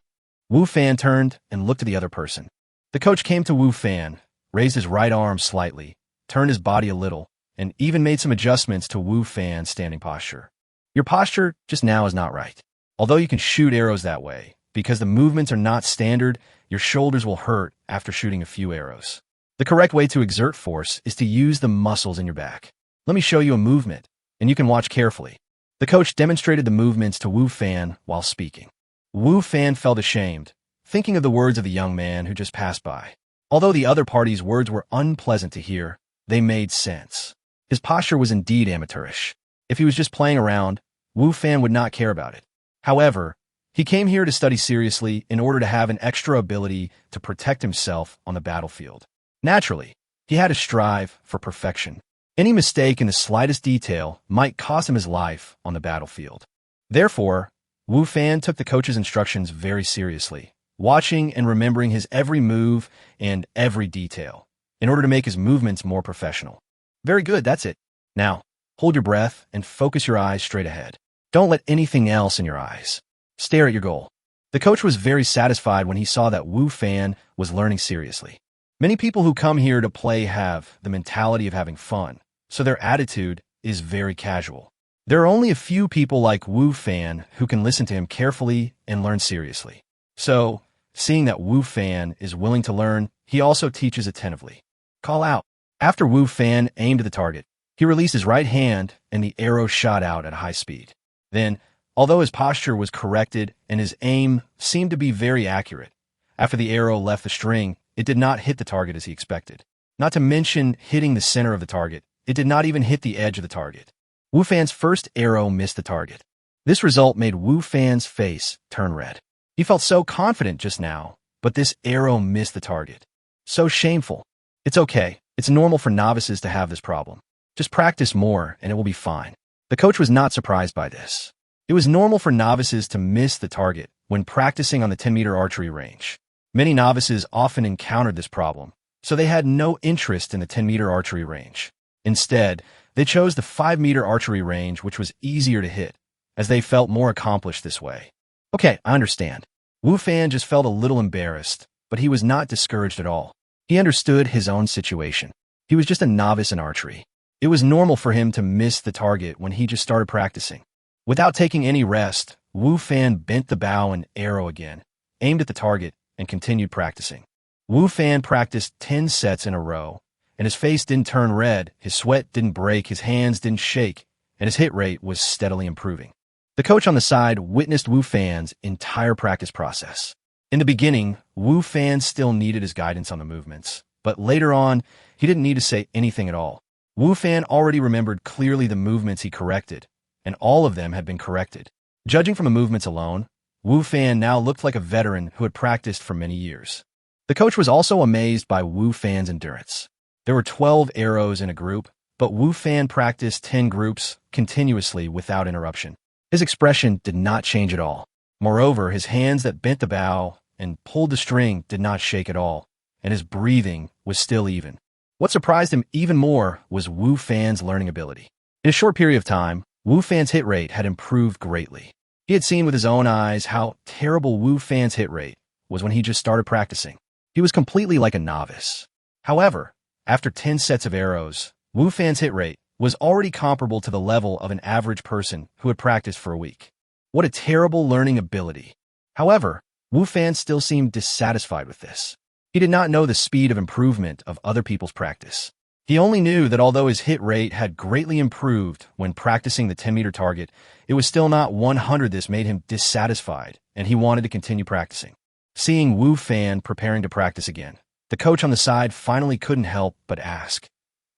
Wu Fan turned and looked at the other person. The coach came to Wu Fan, raised his right arm slightly, turned his body a little, and even made some adjustments to Wu Fan's standing posture. Your posture just now is not right. Although you can shoot arrows that way, because the movements are not standard, your shoulders will hurt after shooting a few arrows. The correct way to exert force is to use the muscles in your back. Let me show you a movement, and you can watch carefully. The coach demonstrated the movements to Wu Fan while speaking. Wu Fan felt ashamed, thinking of the words of the young man who just passed by. Although the other party's words were unpleasant to hear, they made sense. His posture was indeed amateurish. If he was just playing around, Wu Fan would not care about it. However, he came here to study seriously in order to have an extra ability to protect himself on the battlefield. Naturally, he had to strive for perfection. Any mistake in the slightest detail might cost him his life on the battlefield. Therefore, Wu Fan took the coach's instructions very seriously, watching and remembering his every move and every detail, in order to make his movements more professional. Very good, that's it. Now, hold your breath and focus your eyes straight ahead. Don't let anything else in your eyes. Stare at your goal. The coach was very satisfied when he saw that Wu Fan was learning seriously. Many people who come here to play have the mentality of having fun, so their attitude is very casual. There are only a few people like Wu Fan who can listen to him carefully and learn seriously. So, seeing that Wu Fan is willing to learn, he also teaches attentively. Call out. After Wu Fan aimed at the target, he released his right hand and the arrow shot out at high speed. Then, although his posture was corrected and his aim seemed to be very accurate, after the arrow left the string, it did not hit the target as he expected. Not to mention hitting the center of the target, it did not even hit the edge of the target. Wu Fan's first arrow missed the target. This result made Wu Fan's face turn red. He felt so confident just now, but this arrow missed the target. So shameful. It's okay. It's normal for novices to have this problem. Just practice more and it will be fine. The coach was not surprised by this. It was normal for novices to miss the target when practicing on the 10-meter archery range. Many novices often encountered this problem, so they had no interest in the 10-meter archery range. Instead, they chose the 5-meter archery range, which was easier to hit, as they felt more accomplished this way. Okay, I understand. Wu Fan just felt a little embarrassed, but he was not discouraged at all. He understood his own situation. He was just a novice in archery. It was normal for him to miss the target when he just started practicing. Without taking any rest, Wu Fan bent the bow and arrow again, aimed at the target, and continued practicing. Wu Fan practiced 10 sets in a row, and his face didn't turn red, his sweat didn't break, his hands didn't shake, and his hit rate was steadily improving. The coach on the side witnessed Wu Fan's entire practice process. In the beginning, Wu Fan still needed his guidance on the movements, but later on, he didn't need to say anything at all. Wu Fan already remembered clearly the movements he corrected, and all of them had been corrected. Judging from the movements alone, Wu Fan now looked like a veteran who had practiced for many years. The coach was also amazed by Wu Fan's endurance. There were 12 arrows in a group, but Wu Fan practiced 10 groups continuously without interruption. His expression did not change at all. Moreover, his hands that bent the bow and pulled the string did not shake at all, and his breathing was still even. What surprised him even more was Wu Fan's learning ability. In a short period of time, Wu Fan's hit rate had improved greatly. He had seen with his own eyes how terrible Wu Fan's hit rate was when he just started practicing. He was completely like a novice. However, after 10 sets of arrows, Wu Fan's hit rate was already comparable to the level of an average person who had practiced for a week. What a terrible learning ability. However, Wu Fan still seemed dissatisfied with this. He did not know the speed of improvement of other people's practice. He only knew that although his hit rate had greatly improved when practicing the 10-meter target, it was still not 100. This made him dissatisfied, and he wanted to continue practicing. Seeing Wu Fan preparing to practice again, the coach on the side finally couldn't help but ask,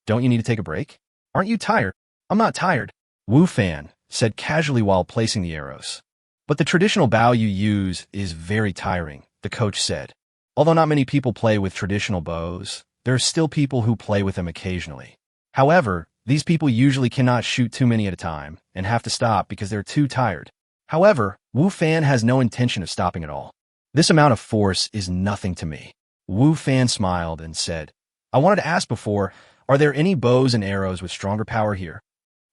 "Don't you need to take a break? Aren't you tired?" "I'm not tired," Wu Fan said casually while placing the arrows. "But the traditional bow you use is very tiring," the coach said. Although not many people play with traditional bows, there are still people who play with them occasionally. However, these people usually cannot shoot too many at a time and have to stop because they're too tired. However, Wu Fan has no intention of stopping at all. "This amount of force is nothing to me." Wu Fan smiled and said, "I wanted to ask before, are there any bows and arrows with stronger power here?"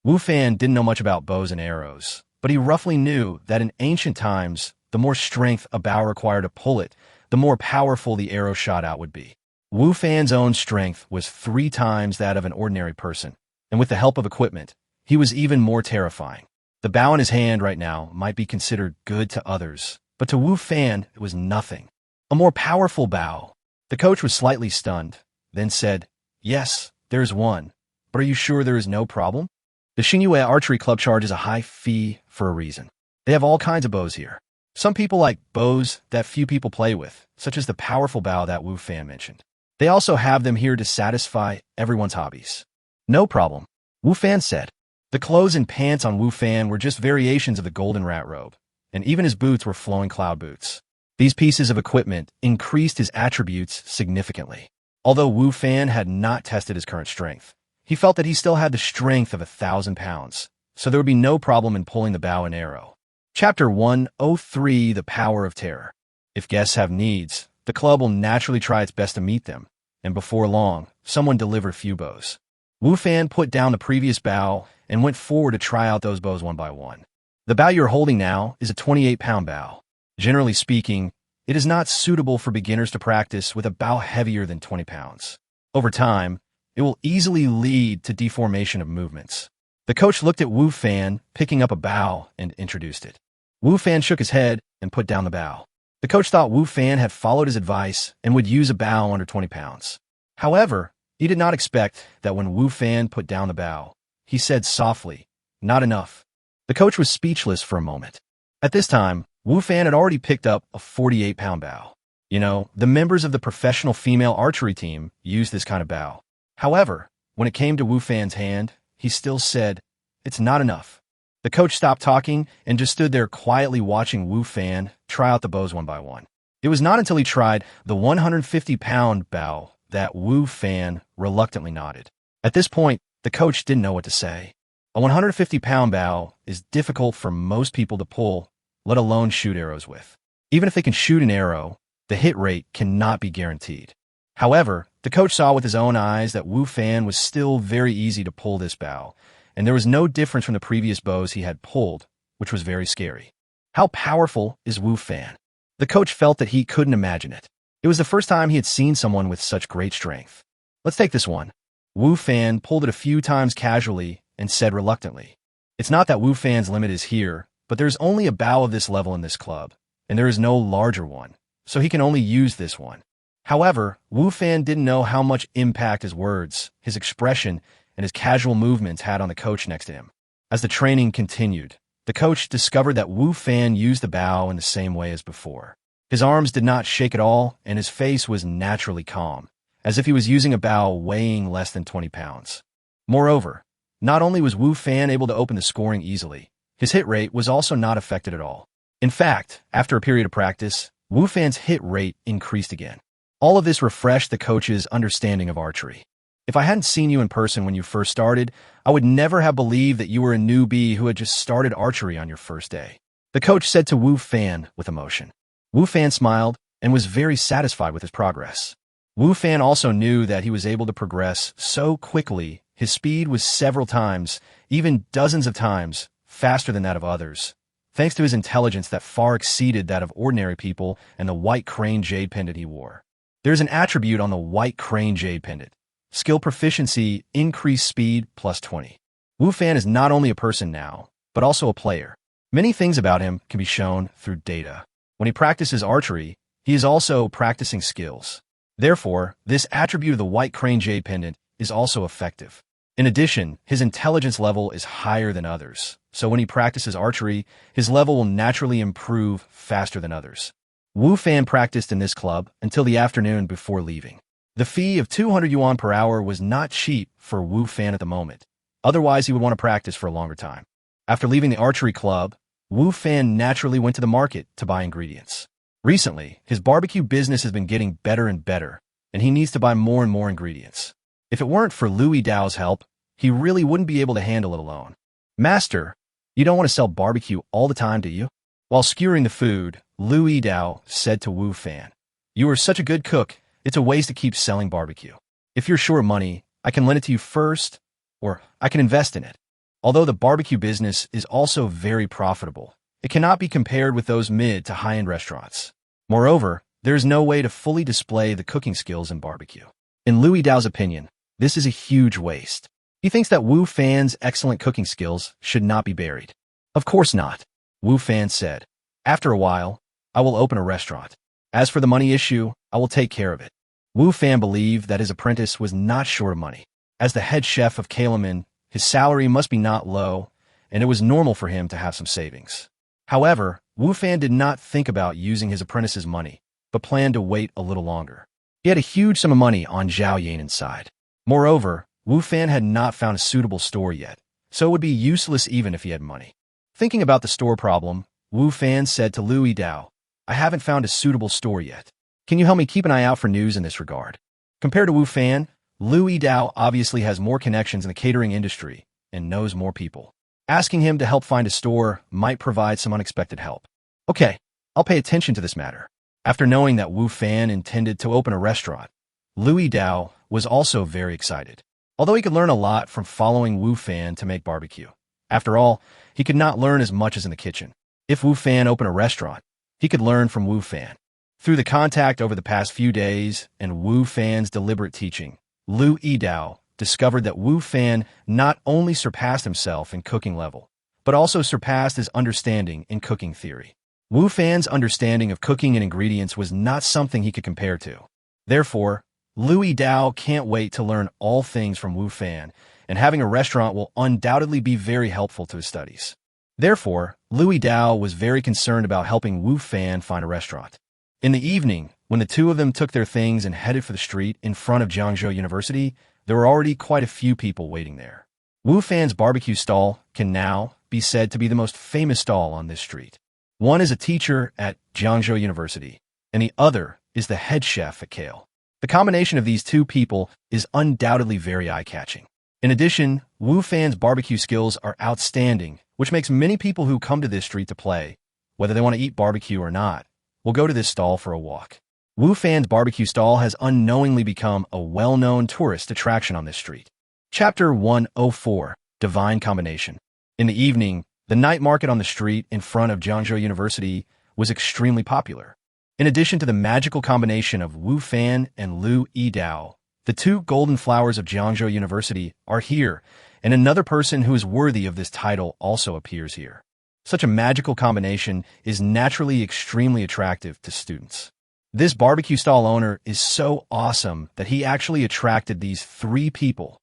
Wu Fan didn't know much about bows and arrows, but he roughly knew that in ancient times, the more strength a bow required to pull it, the more powerful the arrow shot out would be. Wu Fan's own strength was 3 times that of an ordinary person, and with the help of equipment, he was even more terrifying. The bao in his hand right now might be considered good to others, but to Wu Fan, it was nothing. A more powerful bao. The coach was slightly stunned, then said, "Yes, there's one, but are you sure there is no problem?" The Xingyue Archery Club charges a high fee for a reason. They have all kinds of bows here. Some people like bows that few people play with, such as the powerful bao that Wu Fan mentioned. They also have them here to satisfy everyone's hobbies. No problem, Wu Fan said. The clothes and pants on Wu Fan were just variations of the golden rat robe, and even his boots were flowing cloud boots. These pieces of equipment increased his attributes significantly. Although Wu Fan had not tested his current strength, he felt that he still had the strength of 1,000 pounds, so there would be no problem in pulling the bow and arrow. Chapter 103: The Power of Terror. If guests have needs, the club will naturally try its best to meet them, and before long, someone delivered a few bows. Wu Fan put down the previous bow and went forward to try out those bows one by one. The bow you're holding now is a 28-pound bow. Generally speaking, it is not suitable for beginners to practice with a bow heavier than 20 pounds. Over time, it will easily lead to deformation of movements. The coach looked at Wu Fan, picking up a bow, and introduced it. Wu Fan shook his head and put down the bow. The coach thought Wu Fan had followed his advice and would use a bow under 20 pounds. However, he did not expect that when Wu Fan put down the bow, he said softly, "Not enough." The coach was speechless for a moment. At this time, Wu Fan had already picked up a 48-pound bow. You know, the members of the professional female archery team used this kind of bow. However, when it came to Wu Fan's hand, he still said, "It's not enough." The coach stopped talking and just stood there quietly watching Wu Fan try out the bows one by one. It was not until he tried the 150-pound bow that Wu Fan reluctantly nodded. At this point, the coach didn't know what to say. A 150-pound bow is difficult for most people to pull, let alone shoot arrows with. Even if they can shoot an arrow, the hit rate cannot be guaranteed. However, the coach saw with his own eyes that Wu Fan was still very easy to pull this bow, and there was no difference from the previous bows he had pulled, which was very scary. How powerful is Wu Fan? The coach felt that he couldn't imagine it. It was the first time he had seen someone with such great strength. Let's take this one. Wu Fan pulled it a few times casually and said reluctantly, "It's not that Wu Fan's limit is here, but there's only a bow of this level in this club, and there is no larger one, so he can only use this one." However, Wu Fan didn't know how much impact his words, his expression, and his casual movements had on the coach next to him. As the training continued, the coach discovered that Wu Fan used the bow in the same way as before. His arms did not shake at all, and his face was naturally calm, as if he was using a bow weighing less than 20 pounds. Moreover, not only was Wu Fan able to open the scoring easily, his hit rate was also not affected at all. In fact, after a period of practice, Wu Fan's hit rate increased again. All of this refreshed the coach's understanding of archery. "If I hadn't seen you in person when you first started, I would never have believed that you were a newbie who had just started archery on your first day," the coach said to Wu Fan with emotion. Wu Fan smiled and was very satisfied with his progress. Wu Fan also knew that he was able to progress so quickly. His speed was several times, even dozens of times, faster than that of others, thanks to his intelligence that far exceeded that of ordinary people and the white crane jade pendant he wore. There's an attribute on the white crane jade pendant. Skill proficiency, increased speed, plus 20. Wu Fan is not only a person now, but also a player. Many things about him can be shown through data. When he practices archery, he is also practicing skills. Therefore, this attribute of the white crane jade pendant is also effective. In addition, his intelligence level is higher than others, so when he practices archery, his level will naturally improve faster than others. Wu Fan practiced in this club until the afternoon before leaving. The fee of 200 yuan per hour was not cheap for Wu Fan at the moment. Otherwise, he would want to practice for a longer time. After leaving the archery club, Wu Fan naturally went to the market to buy ingredients. Recently, his barbecue business has been getting better and better, and he needs to buy more and more ingredients. If it weren't for Louis Dao's help, he really wouldn't be able to handle it alone. "Master, you don't want to sell barbecue all the time, do you?" While skewering the food, Louis Dao said to Wu Fan, "You are such a good cook, it's a waste to keep selling barbecue. If you're short money, I can lend it to you first, or I can invest in it." Although the barbecue business is also very profitable, it cannot be compared with those mid to high-end restaurants. Moreover, there is no way to fully display the cooking skills in barbecue. In Louis Dao's opinion, this is a huge waste. He thinks that Wu Fan's excellent cooking skills should not be buried. Of course not, Wu Fan said. After a while, I will open a restaurant. As for the money issue, I will take care of it. Wu Fan believed that his apprentice was not short of money. As the head chef of Kalaman, his salary must be not low, and it was normal for him to have some savings. However, Wu Fan did not think about using his apprentice's money, but planned to wait a little longer. He had a huge sum of money on Zhao Yan'an's side. Moreover, Wu Fan had not found a suitable store yet, so it would be useless even if he had money. Thinking about the store problem, Wu Fan said to Lu Yidao, I haven't found a suitable store yet. Can you help me keep an eye out for news in this regard? Compared to Wu Fan, Lu Yidao obviously has more connections in the catering industry and knows more people. Asking him to help find a store might provide some unexpected help. Okay, I'll pay attention to this matter. After knowing that Wu Fan intended to open a restaurant, Lu Yidao was also very excited. Although he could learn a lot from following Wu Fan to make barbecue. After all, he could not learn as much as in the kitchen. If Wu Fan opened a restaurant, he could learn from Wu Fan. Through the contact over the past few days and Wu Fan's deliberate teaching, Lu Yidao discovered that Wu Fan not only surpassed himself in cooking level, but also surpassed his understanding in cooking theory. Wu Fan's understanding of cooking and ingredients was not something he could compare to. Therefore, Lu Yidao can't wait to learn all things from Wu Fan, and having a restaurant will undoubtedly be very helpful to his studies. Therefore, Lu Yidao was very concerned about helping Wu Fan find a restaurant. In the evening, when the two of them took their things and headed for the street in front of Jiangzhou University, there were already quite a few people waiting there. Wu Fan's barbecue stall can now be said to be the most famous stall on this street. One is a teacher at Jiangzhou University, and the other is the head chef at Kale. The combination of these two people is undoubtedly very eye-catching. In addition, Wu Fan's barbecue skills are outstanding, which makes many people who come to this street to play, whether they want to eat barbecue or not, will go to this stall for a walk. Wu Fan's barbecue stall has unknowingly become a well-known tourist attraction on this street. Chapter 104, Divine Combination. In the evening, the night market on the street in front of Jiangzhou University was extremely popular. In addition to the magical combination of Wu Fan and Lu Yidao, the two golden flowers of Jiangzhou University are here, and another person who is worthy of this title also appears here. Such a magical combination is naturally extremely attractive to students. This barbecue stall owner is so awesome that he actually attracted these three people.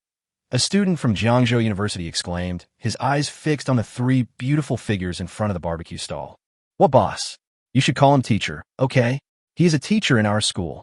A student from Jiangzhou University exclaimed, his eyes fixed on the three beautiful figures in front of the barbecue stall. What boss? You should call him teacher, okay? He is a teacher in our school.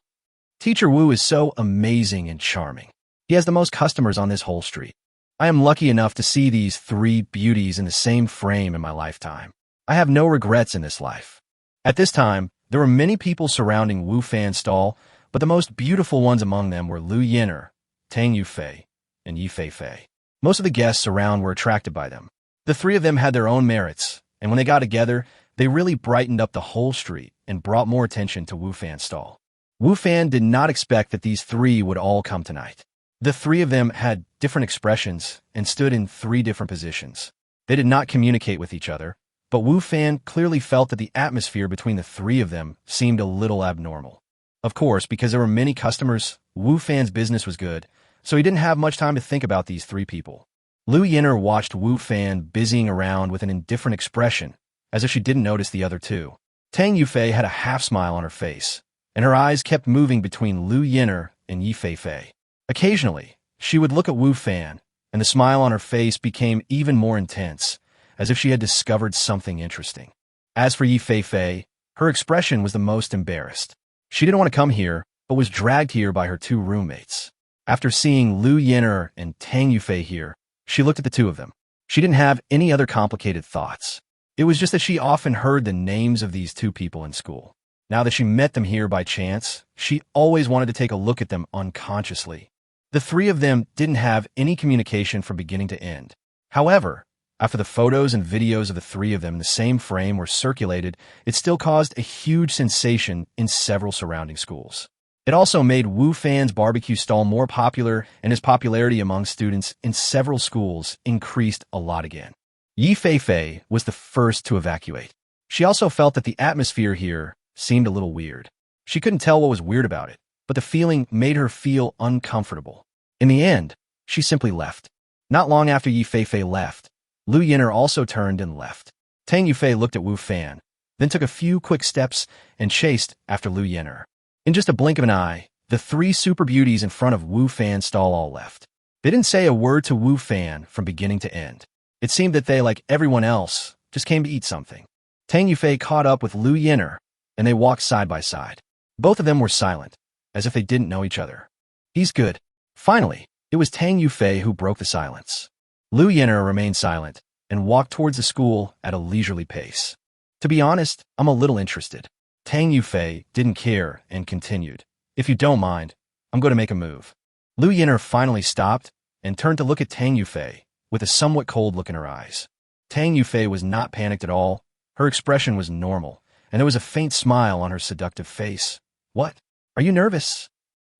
Teacher Wu is so amazing and charming. He has the most customers on this whole street. I am lucky enough to see these three beauties in the same frame in my lifetime. I have no regrets in this life. At this time, there were many people surrounding Wu Fan's stall, but the most beautiful ones among them were Lu Yin'er, Tang Yufei, and Yi Feifei. Most of the guests around were attracted by them. The three of them had their own merits, and when they got together, they really brightened up the whole street and brought more attention to Wu Fan's stall. Wu Fan did not expect that these three would all come tonight. The three of them had different expressions and stood in three different positions. They did not communicate with each other, but Wu Fan clearly felt that the atmosphere between the three of them seemed a little abnormal. Of course, because there were many customers, Wu Fan's business was good, so he didn't have much time to think about these three people. Lu Yin'er watched Wu Fan busying around with an indifferent expression, as if she didn't notice the other two. Tang Yufei had a half-smile on her face, and her eyes kept moving between Lu Yin'er and Yi Feifei. Occasionally, she would look at Wu Fan, and the smile on her face became even more intense, as if she had discovered something interesting. As for Yi Feifei, her expression was the most embarrassed. She didn't want to come here, but was dragged here by her two roommates. After seeing Lu Yin'er and Tang Yufei here, she looked at the two of them. She didn't have any other complicated thoughts. It was just that she often heard the names of these two people in school. Now that she met them here by chance, she always wanted to take a look at them unconsciously. The three of them didn't have any communication from beginning to end. However, after the photos and videos of the three of them in the same frame were circulated, it still caused a huge sensation in several surrounding schools. It also made Wu Fan's barbecue stall more popular, and his popularity among students in several schools increased a lot again. Yi Feifei was the first to evacuate. She also felt that the atmosphere here seemed a little weird. She couldn't tell what was weird about it, but the feeling made her feel uncomfortable. In the end, she simply left. Not long after Yi Feifei left, Lu Yin'er also turned and left. Tang Yufei looked at Wu Fan, then took a few quick steps and chased after Lu Yin'er. In just a blink of an eye, the three super beauties in front of Wu Fan's stall all left. They didn't say a word to Wu Fan from beginning to end. It seemed that they, like everyone else, just came to eat something. Tang Yufei caught up with Lu Yin'er, and they walked side by side. Both of them were silent, as if they didn't know each other. He's good. Finally, it was Tang Yufei who broke the silence. Lu Yin'er remained silent and walked towards the school at a leisurely pace. To be honest, I'm a little interested. Tang Yufei didn't care and continued. If you don't mind, I'm going to make a move. Lu Yin'er finally stopped and turned to look at Tang Yufei with a somewhat cold look in her eyes. Tang Yufei was not panicked at all. Her expression was normal, and there was a faint smile on her seductive face. What? Are you nervous?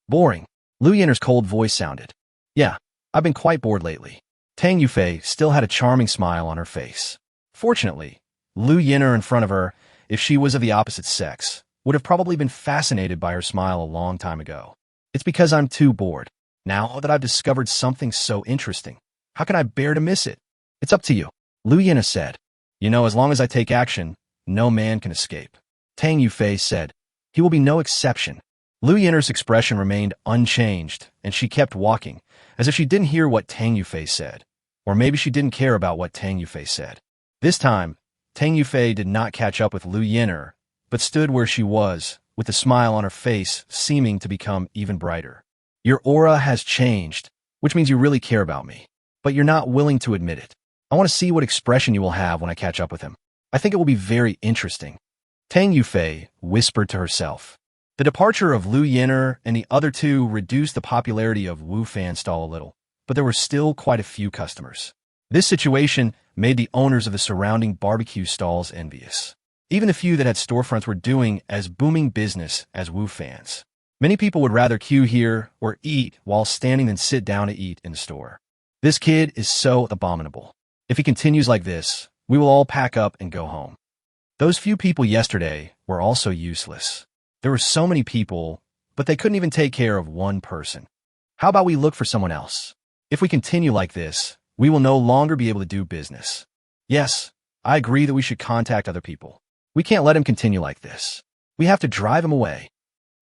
Boring. Lu Yin'er's cold voice sounded. Yeah, I've been quite bored lately. Tang Yufei still had a charming smile on her face. Fortunately, Lu Yin'er in front of her, if she was of the opposite sex, would have probably been fascinated by her smile a long time ago. It's because I'm too bored. Now that I've discovered something so interesting, how can I bear to miss it? It's up to you, Lu Yin'er said. You know, as long as I take action, no man can escape. Tang Yufei said. He will be no exception. Lu Yin'er's expression remained unchanged, and she kept walking, as if she didn't hear what Tang Yufei said. Or maybe she didn't care about what Tang Yufei said. This time, Tang Yufei did not catch up with Lu Yin'er, but stood where she was, with the smile on her face seeming to become even brighter. Your aura has changed, which means you really care about me. But you're not willing to admit it. I want to see what expression you will have when I catch up with him. I think it will be very interesting. Tang Yufei whispered to herself. The departure of Lu Yin'er and the other two reduced the popularity of Wu Fan's stall a little, but there were still quite a few customers. This situation made the owners of the surrounding barbecue stalls envious. Even the few that had storefronts were doing as booming business as Wu Fan's. Many people would rather queue here or eat while standing than sit down to eat in the store. This kid is so abominable. If he continues like this, we will all pack up and go home. Those few people yesterday were also useless. There were so many people, but they couldn't even take care of one person. How about we look for someone else? If we continue like this, we will no longer be able to do business. Yes, I agree that we should contact other people. We can't let him continue like this. We have to drive him away.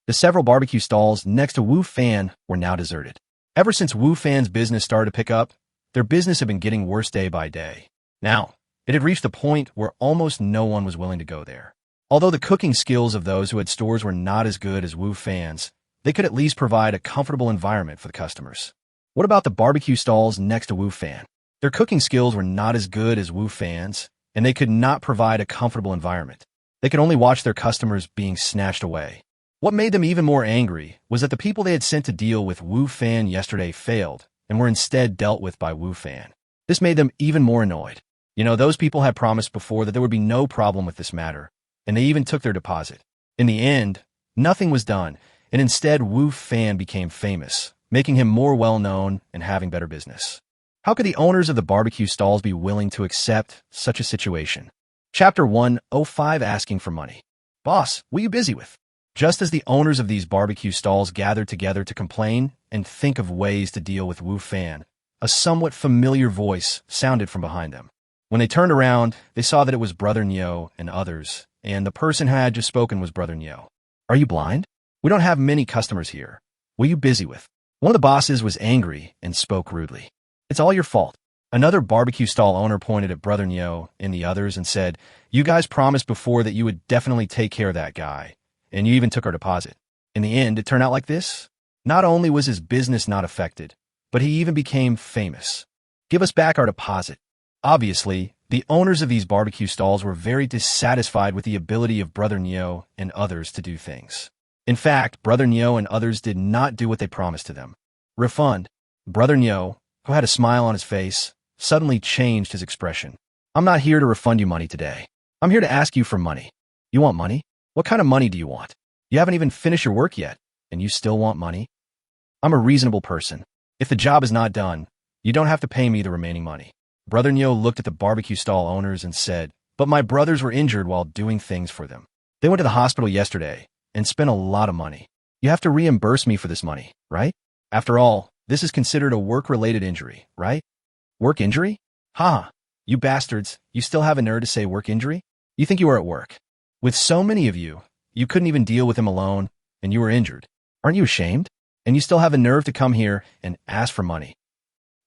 The several barbecue stalls next to Wu Fan were now deserted. Ever since Wu Fan's business started to pick up, their business had been getting worse day by day. Now, it had reached a point where almost no one was willing to go there. Although the cooking skills of those who had stores were not as good as Wu Fan's, they could at least provide a comfortable environment for the customers. What about the barbecue stalls next to Wu Fan? Their cooking skills were not as good as Wu Fan's, and they could not provide a comfortable environment. They could only watch their customers being snatched away. What made them even more angry was that the people they had sent to deal with Wu Fan yesterday failed and were instead dealt with by Wu Fan. This made them even more annoyed. You know, those people had promised before that there would be no problem with this matter, and they even took their deposit. In the end, nothing was done, and instead Wu Fan became famous, making him more well-known and having better business. How could the owners of the barbecue stalls be willing to accept such a situation? Chapter 105 Asking for Money. Boss, what are you busy with? Just as the owners of these barbecue stalls gathered together to complain and think of ways to deal with Wu Fan, a somewhat familiar voice sounded from behind them. When they turned around, they saw that it was Brother Nyo and others, and the person who had just spoken was Brother Nyo. Are you blind? We don't have many customers here. What are you busy with? One of the bosses was angry and spoke rudely. It's all your fault. Another barbecue stall owner pointed at Brother Nyo and the others and said, you guys promised before that you would definitely take care of that guy, and you even took our deposit. In the end, it turned out like this. Not only was his business not affected, but he even became famous. Give us back our deposit. Obviously, the owners of these barbecue stalls were very dissatisfied with the ability of Brother Nyo and others to do things. In fact, Brother Nyo and others did not do what they promised to them. Refund. Brother Nyo, who had a smile on his face, suddenly changed his expression. I'm not here to refund you money today. I'm here to ask you for money. You want money? What kind of money do you want? You haven't even finished your work yet, and you still want money? I'm a reasonable person. If the job is not done, you don't have to pay me the remaining money. Brother Nyo looked at the barbecue stall owners and said, but my brothers were injured while doing things for them. They went to the hospital yesterday and spent a lot of money. You have to reimburse me for this money, right? After all, this is considered a work-related injury, right? Work injury? Ha! You bastards, you still have a nerve to say work injury? You think you were at work. With so many of you, you couldn't even deal with him alone, and you were injured. Aren't you ashamed? And you still have a nerve to come here and ask for money.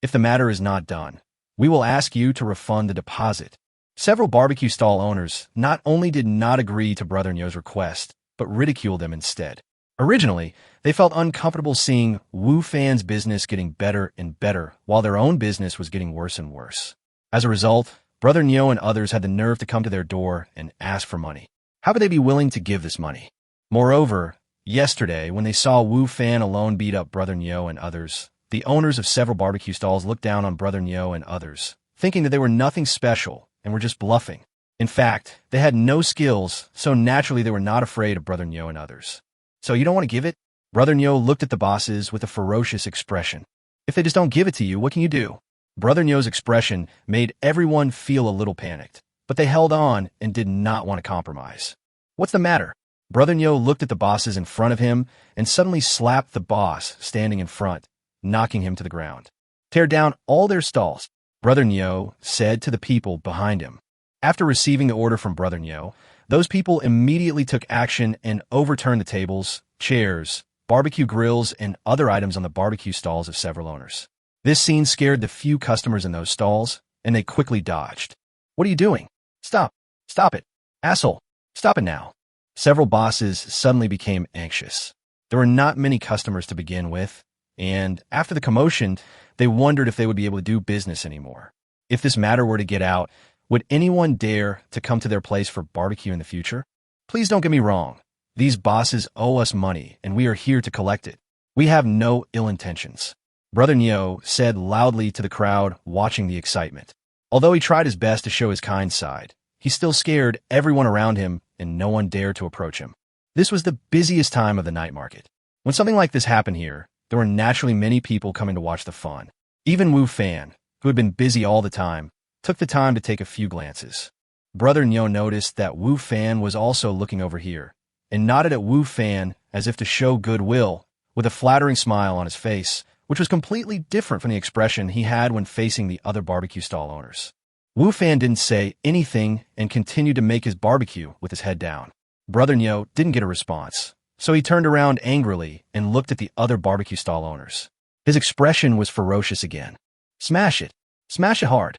If the matter is not done, we will ask you to refund the deposit. Several barbecue stall owners not only did not agree to Brother Nyo's request, but ridiculed them instead. Originally, they felt uncomfortable seeing Wu Fan's business getting better and better while their own business was getting worse and worse. As a result, Brother Nyo and others had the nerve to come to their door and ask for money. How could they be willing to give this money? Moreover, yesterday, when they saw Wu Fan alone beat up Brother Nyo and others, the owners of several barbecue stalls looked down on Brother Nyo and others, thinking that they were nothing special and were just bluffing. In fact, they had no skills, so naturally they were not afraid of Brother Nyo and others. So you don't want to give it? Brother Nyo looked at the bosses with a ferocious expression. If they just don't give it to you, what can you do? Brother Nyo's expression made everyone feel a little panicked, but they held on and did not want to compromise. What's the matter? Brother Nyo looked at the bosses in front of him and suddenly slapped the boss standing in front, knocking him to the ground. Tear down all their stalls, Brother Nyo said to the people behind him. After receiving the order from Brother Nyo, those people immediately took action and overturned the tables, chairs, barbecue grills, and other items on the barbecue stalls of several owners. This scene scared the few customers in those stalls, and they quickly dodged. What are you doing? Stop. Stop it. Asshole. Stop it now. Several bosses suddenly became anxious. There were not many customers to begin with, and after the commotion, they wondered if they would be able to do business anymore. If this matter were to get out, would anyone dare to come to their place for barbecue in the future? Please don't get me wrong. These bosses owe us money, and we are here to collect it. We have no ill intentions. Brother Nyo said loudly to the crowd watching the excitement. Although he tried his best to show his kind side, he still scared everyone around him and no one dared to approach him. This was the busiest time of the night market. When something like this happened here, there were naturally many people coming to watch the fun. Even Wu Fan, who had been busy all the time, took the time to take a few glances. Brother Nyo noticed that Wu Fan was also looking over here, and nodded at Wu Fan as if to show goodwill, with a flattering smile on his face, which was completely different from the expression he had when facing the other barbecue stall owners. Wu Fan didn't say anything and continued to make his barbecue with his head down. Brother Nyo didn't get a response, so he turned around angrily and looked at the other barbecue stall owners. His expression was ferocious again. Smash it. Smash it hard.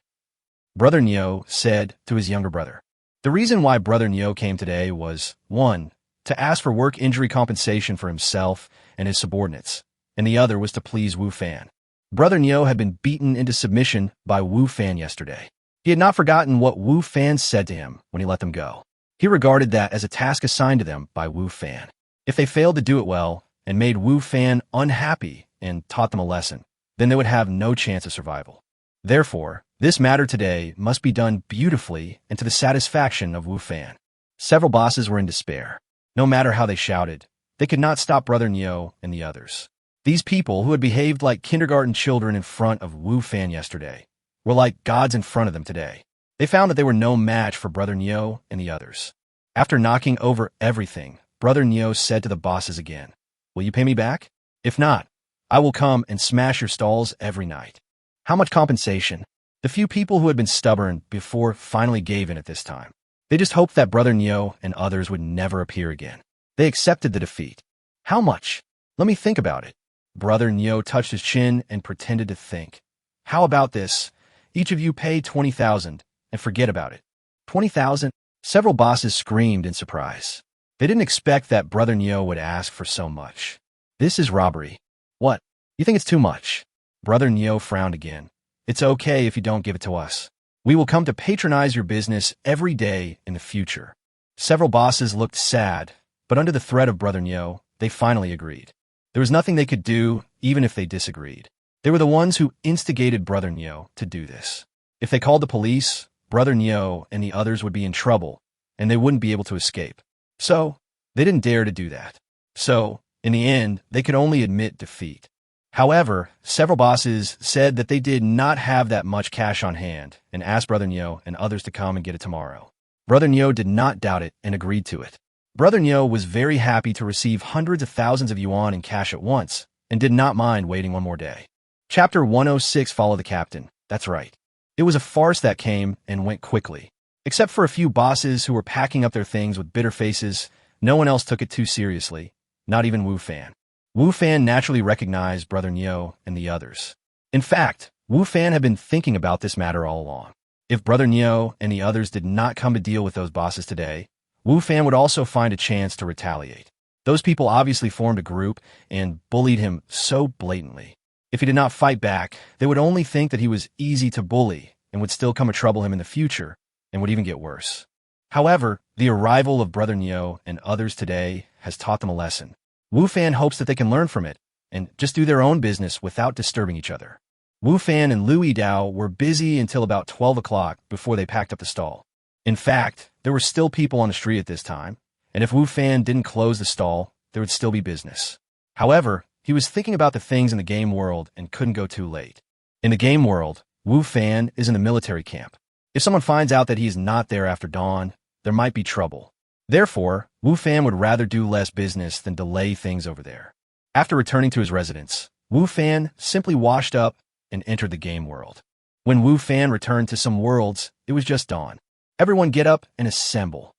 Brother Nyo said to his younger brother. The reason why Brother Nyo came today was, 1, to ask for work injury compensation for himself and his subordinates, and the other was to please Wu Fan. Brother Nyo had been beaten into submission by Wu Fan yesterday. He had not forgotten what Wu Fan said to him when he let them go. He regarded that as a task assigned to them by Wu Fan. If they failed to do it well and made Wu Fan unhappy and taught them a lesson, then they would have no chance of survival. Therefore, this matter today must be done beautifully and to the satisfaction of Wu Fan. Several bosses were in despair. No matter how they shouted, they could not stop Brother Nyo and the others. These people who had behaved like kindergarten children in front of Wu Fan yesterday were like gods in front of them today. They found that they were no match for Brother Nyo and the others. After knocking over everything, Brother Nyo said to the bosses again, "Will you pay me back? If not, I will come and smash your stalls every night." How much compensation? The few people who had been stubborn before finally gave in at this time. They just hoped that Brother Nyo and others would never appear again. They accepted the defeat. How much? Let me think about it. Brother Nyo touched his chin and pretended to think. How about this? Each of you pay 20,000 and forget about it. 20,000? Several bosses screamed in surprise. They didn't expect that Brother Nyo would ask for so much. This is robbery. What? You think it's too much? Brother Nyo frowned again. It's okay if you don't give it to us. We will come to patronize your business every day in the future. Several bosses looked sad, but under the threat of Brother Nyo, they finally agreed. There was nothing they could do, even if they disagreed. They were the ones who instigated Brother Nyo to do this. If they called the police, Brother Nyo and the others would be in trouble, and they wouldn't be able to escape. So, they didn't dare to do that. So, in the end, they could only admit defeat. However, several bosses said that they did not have that much cash on hand and asked Brother Nyo and others to come and get it tomorrow. Brother Nyo did not doubt it and agreed to it. Brother Nyo was very happy to receive hundreds of thousands of yuan in cash at once and did not mind waiting one more day. Chapter 106 Follow the Captain. That's right. It was a farce that came and went quickly. Except for a few bosses who were packing up their things with bitter faces, no one else took it too seriously, not even Wu Fan. Wu Fan naturally recognized Brother Neo and the others. In fact, Wu Fan had been thinking about this matter all along. If Brother Neo and the others did not come to deal with those bosses today, Wu Fan would also find a chance to retaliate. Those people obviously formed a group and bullied him so blatantly. If he did not fight back, they would only think that he was easy to bully and would still come to trouble him in the future and would even get worse. However, the arrival of Brother Neo and others today has taught them a lesson. Wu Fan hopes that they can learn from it and just do their own business without disturbing each other. Wu Fan and Lu Yidao were busy until about 12 o'clock before they packed up the stall. In fact, there were still people on the street at this time, and if Wu Fan didn't close the stall, there would still be business. However, he was thinking about the things in the game world and couldn't go too late. In the game world, Wu Fan is in the military camp. If someone finds out that he is not there after dawn, there might be trouble. Therefore, Wu Fan would rather do less business than delay things over there. After returning to his residence, Wu Fan simply washed up and entered the game world. When Wu Fan returned to some worlds, it was just dawn. Everyone get up and assemble.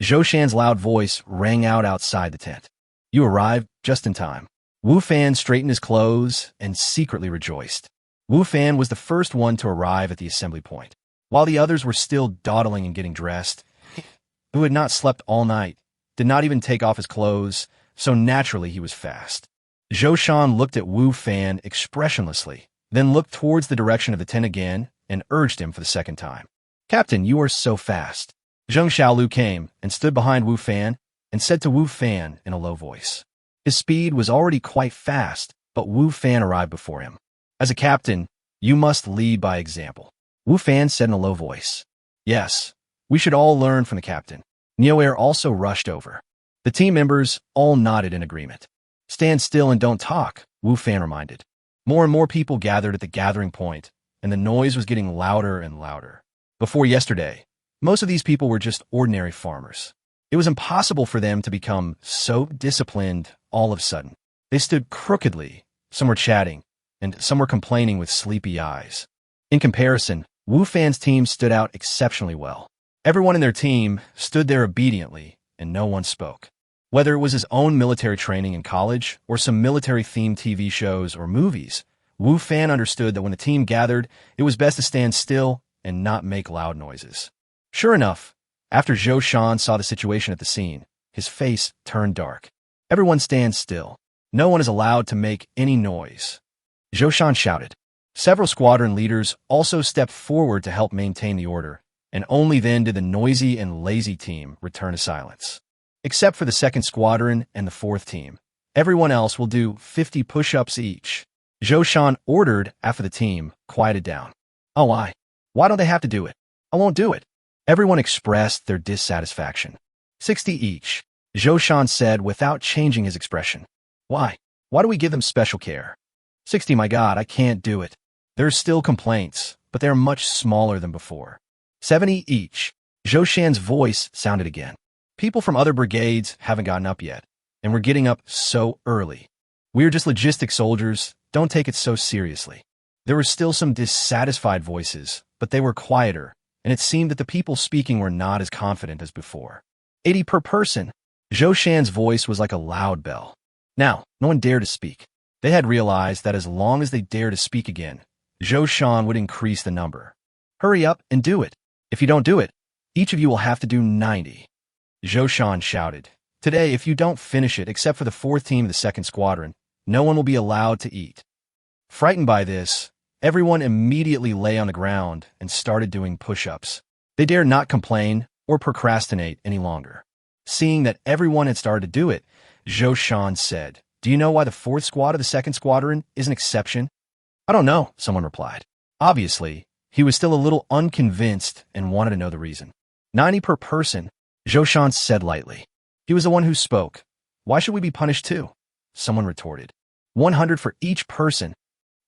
Zhou Shan's loud voice rang out outside the tent. You arrived just in time. Wu Fan straightened his clothes and secretly rejoiced. Wu Fan was the first one to arrive at the assembly point. While the others were still dawdling and getting dressed, who had not slept all night, did not even take off his clothes, so naturally he was fast. Zhou Shan looked at Wu Fan expressionlessly, then looked towards the direction of the tent again and urged him for the second time. Captain, you are so fast. Zheng Xiaolu came and stood behind Wu Fan and said to Wu Fan in a low voice. His speed was already quite fast, but Wu Fan arrived before him. As a captain, you must lead by example. Wu Fan said in a low voice. Yes, we should all learn from the captain. Neo Air also rushed over. The team members all nodded in agreement. Stand still and don't talk, Wu Fan reminded. More and more people gathered at the gathering point, and the noise was getting louder and louder. Before yesterday, most of these people were just ordinary farmers. It was impossible for them to become so disciplined all of a sudden. They stood crookedly, some were chatting, and some were complaining with sleepy eyes. In comparison, Wu Fan's team stood out exceptionally well. Everyone in their team stood there obediently, and no one spoke. Whether it was his own military training in college or some military-themed TV shows or movies, Wu Fan understood that when the team gathered, it was best to stand still and not make loud noises. Sure enough, after Zhou Shan saw the situation at the scene, his face turned dark. Everyone stand still. No one is allowed to make any noise. Zhou Shan shouted. Several squadron leaders also stepped forward to help maintain the order, and only then did the noisy and lazy team return to silence. Except for the second squadron and the fourth team. Everyone else will do 50 push-ups each. Zhou Shan ordered after the team quieted down. Oh, why don't they have to do it? I won't do it. Everyone expressed their dissatisfaction. 60 each, Zhou Shan said without changing his expression. Why? Why do we give them special care? 60, my God, I can't do it. There are still complaints, but they are much smaller than before. 70 each, Zhou Shan's voice sounded again. People from other brigades haven't gotten up yet, and we're getting up so early. We are just logistic soldiers, don't take it so seriously. There were still some dissatisfied voices, but they were quieter, and it seemed that the people speaking were not as confident as before. 80 per person. Zhou Shan's voice was like a loud bell. Now, no one dared to speak. They had realized that as long as they dared to speak again, Zhou Shan would increase the number. Hurry up and do it. If you don't do it, each of you will have to do 90. Zhou Shan shouted. Today, if you don't finish it except for the fourth team of the second squadron, no one will be allowed to eat. Frightened by this, everyone immediately lay on the ground and started doing push-ups. They dared not complain or procrastinate any longer. Seeing that everyone had started to do it, Zhou Shan said, Do you know why the fourth squad of the second squadron is an exception? I don't know, someone replied. Obviously, he was still a little unconvinced and wanted to know the reason. 90 per person, Zhou Shan said lightly. He was the one who spoke. Why should we be punished too? Someone retorted. 100 for each person,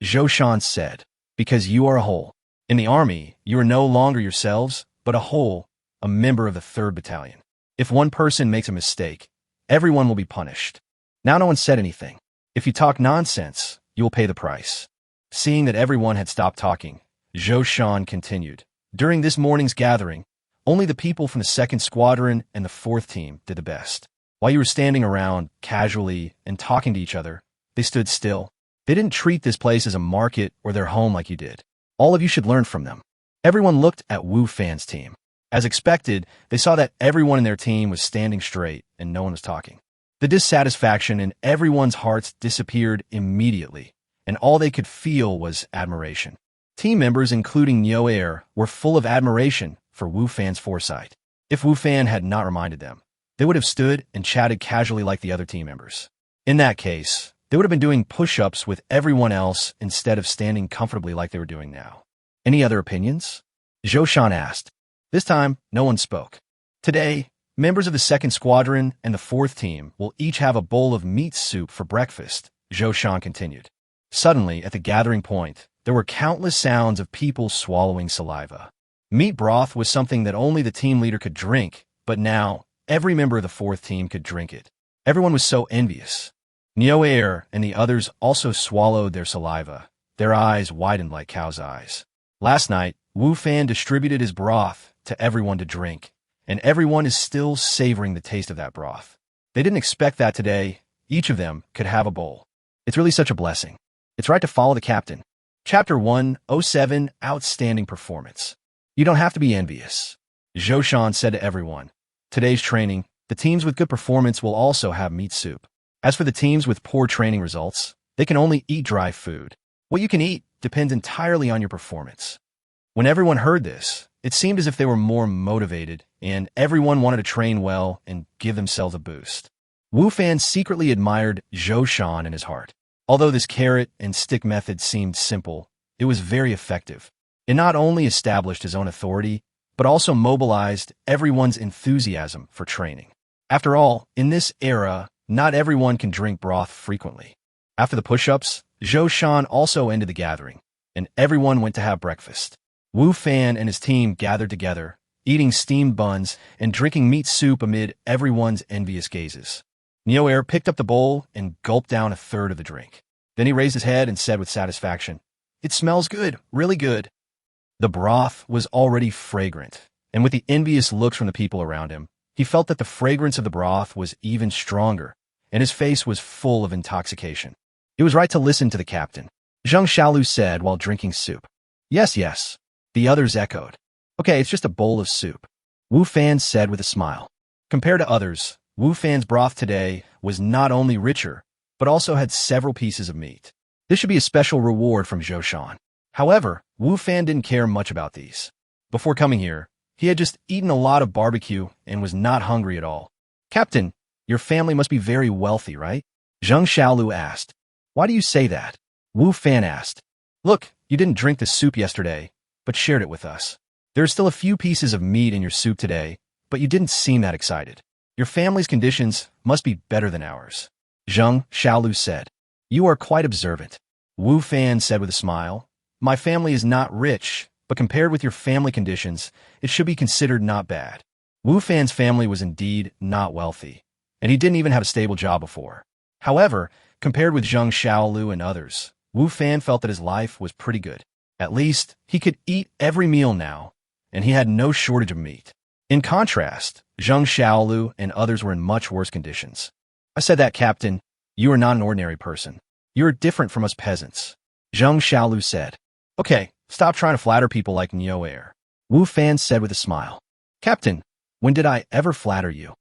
Zhou Shan said, because you are a whole. In the army, you are no longer yourselves, but a whole, a member of the 3rd Battalion. If one person makes a mistake, everyone will be punished. Now no one said anything. If you talk nonsense, you will pay the price. Seeing that everyone had stopped talking, Zhou Shan continued. During this morning's gathering, only the people from the 2nd Squadron and the 4th team did the best. While you were standing around, casually, and talking to each other, they stood still. They didn't treat this place as a market or their home like you did. All of you should learn from them. Everyone looked at Wu Fan's team. As expected, they saw that everyone in their team was standing straight and no one was talking. The dissatisfaction in everyone's hearts disappeared immediately, and all they could feel was admiration. Team members, including Neo Air, were full of admiration for Wu Fan's foresight. If Wu Fan had not reminded them, they would have stood and chatted casually like the other team members. In that case, they would have been doing push-ups with everyone else instead of standing comfortably like they were doing now. Any other opinions? Zhou Shan asked. This time, no one spoke. Today, members of the 2nd Squadron and the 4th team will each have a bowl of meat soup for breakfast, Zhou Shan continued. Suddenly, at the gathering point, there were countless sounds of people swallowing saliva. Meat broth was something that only the team leader could drink, but now, every member of the 4th team could drink it. Everyone was so envious. Neo Air and the others also swallowed their saliva. Their eyes widened like cows' eyes. Last night, Wu Fan distributed his broth to everyone to drink, and everyone is still savoring the taste of that broth. They didn't expect that today. Each of them could have a bowl. It's really such a blessing. It's right to follow the captain. Chapter 107, Outstanding Performance. You don't have to be envious. Zhou Shan said to everyone. Today's training, the teams with good performance will also have meat soup. As for the teams with poor training results, they can only eat dry food. What you can eat depends entirely on your performance. When everyone heard this, it seemed as if they were more motivated, and everyone wanted to train well and give themselves a boost. Wu Fan secretly admired Zhou Shan in his heart. Although this carrot and stick method seemed simple, it was very effective. It not only established his own authority, but also mobilized everyone's enthusiasm for training. After all, in this era, not everyone can drink broth frequently. After the push-ups, Zhou Shan also ended the gathering, and everyone went to have breakfast. Wu Fan and his team gathered together, eating steamed buns and drinking meat soup amid everyone's envious gazes. Neo Air picked up the bowl and gulped down a third of the drink. Then he raised his head and said with satisfaction, "It smells good, really good." The broth was already fragrant, and with the envious looks from the people around him, he felt that the fragrance of the broth was even stronger, and his face was full of intoxication. It was right to listen to the captain, Zhang Xiaolu said while drinking soup. Yes, yes, the others echoed. Okay, it's just a bowl of soup, Wu Fan said with a smile. Compared to others, Wu Fan's broth today was not only richer, but also had several pieces of meat. This should be a special reward from Zhou Shan. However, Wu Fan didn't care much about these. Before coming here, he had just eaten a lot of barbecue and was not hungry at all. Captain, your family must be very wealthy, right? Zhang Xiaolu asked. Why do you say that? Wu Fan asked. Look, you didn't drink the soup yesterday, but shared it with us. There are still a few pieces of meat in your soup today, but you didn't seem that excited. Your family's conditions must be better than ours. Zhang Xiaolu said. You are quite observant. Wu Fan said with a smile. My family is not rich, but compared with your family conditions, it should be considered not bad. Wu Fan's family was indeed not wealthy, and he didn't even have a stable job before. However, compared with Zhang Xiaolu and others, Wu Fan felt that his life was pretty good. At least, he could eat every meal now, and he had no shortage of meat. In contrast, Zhang Xiaolu and others were in much worse conditions. I said that, Captain. You are not an ordinary person. You are different from us peasants. Zhang Xiaolu said. Okay, stop trying to flatter people like Neo Air. Wu Fan said with a smile. Captain, when did I ever flatter you?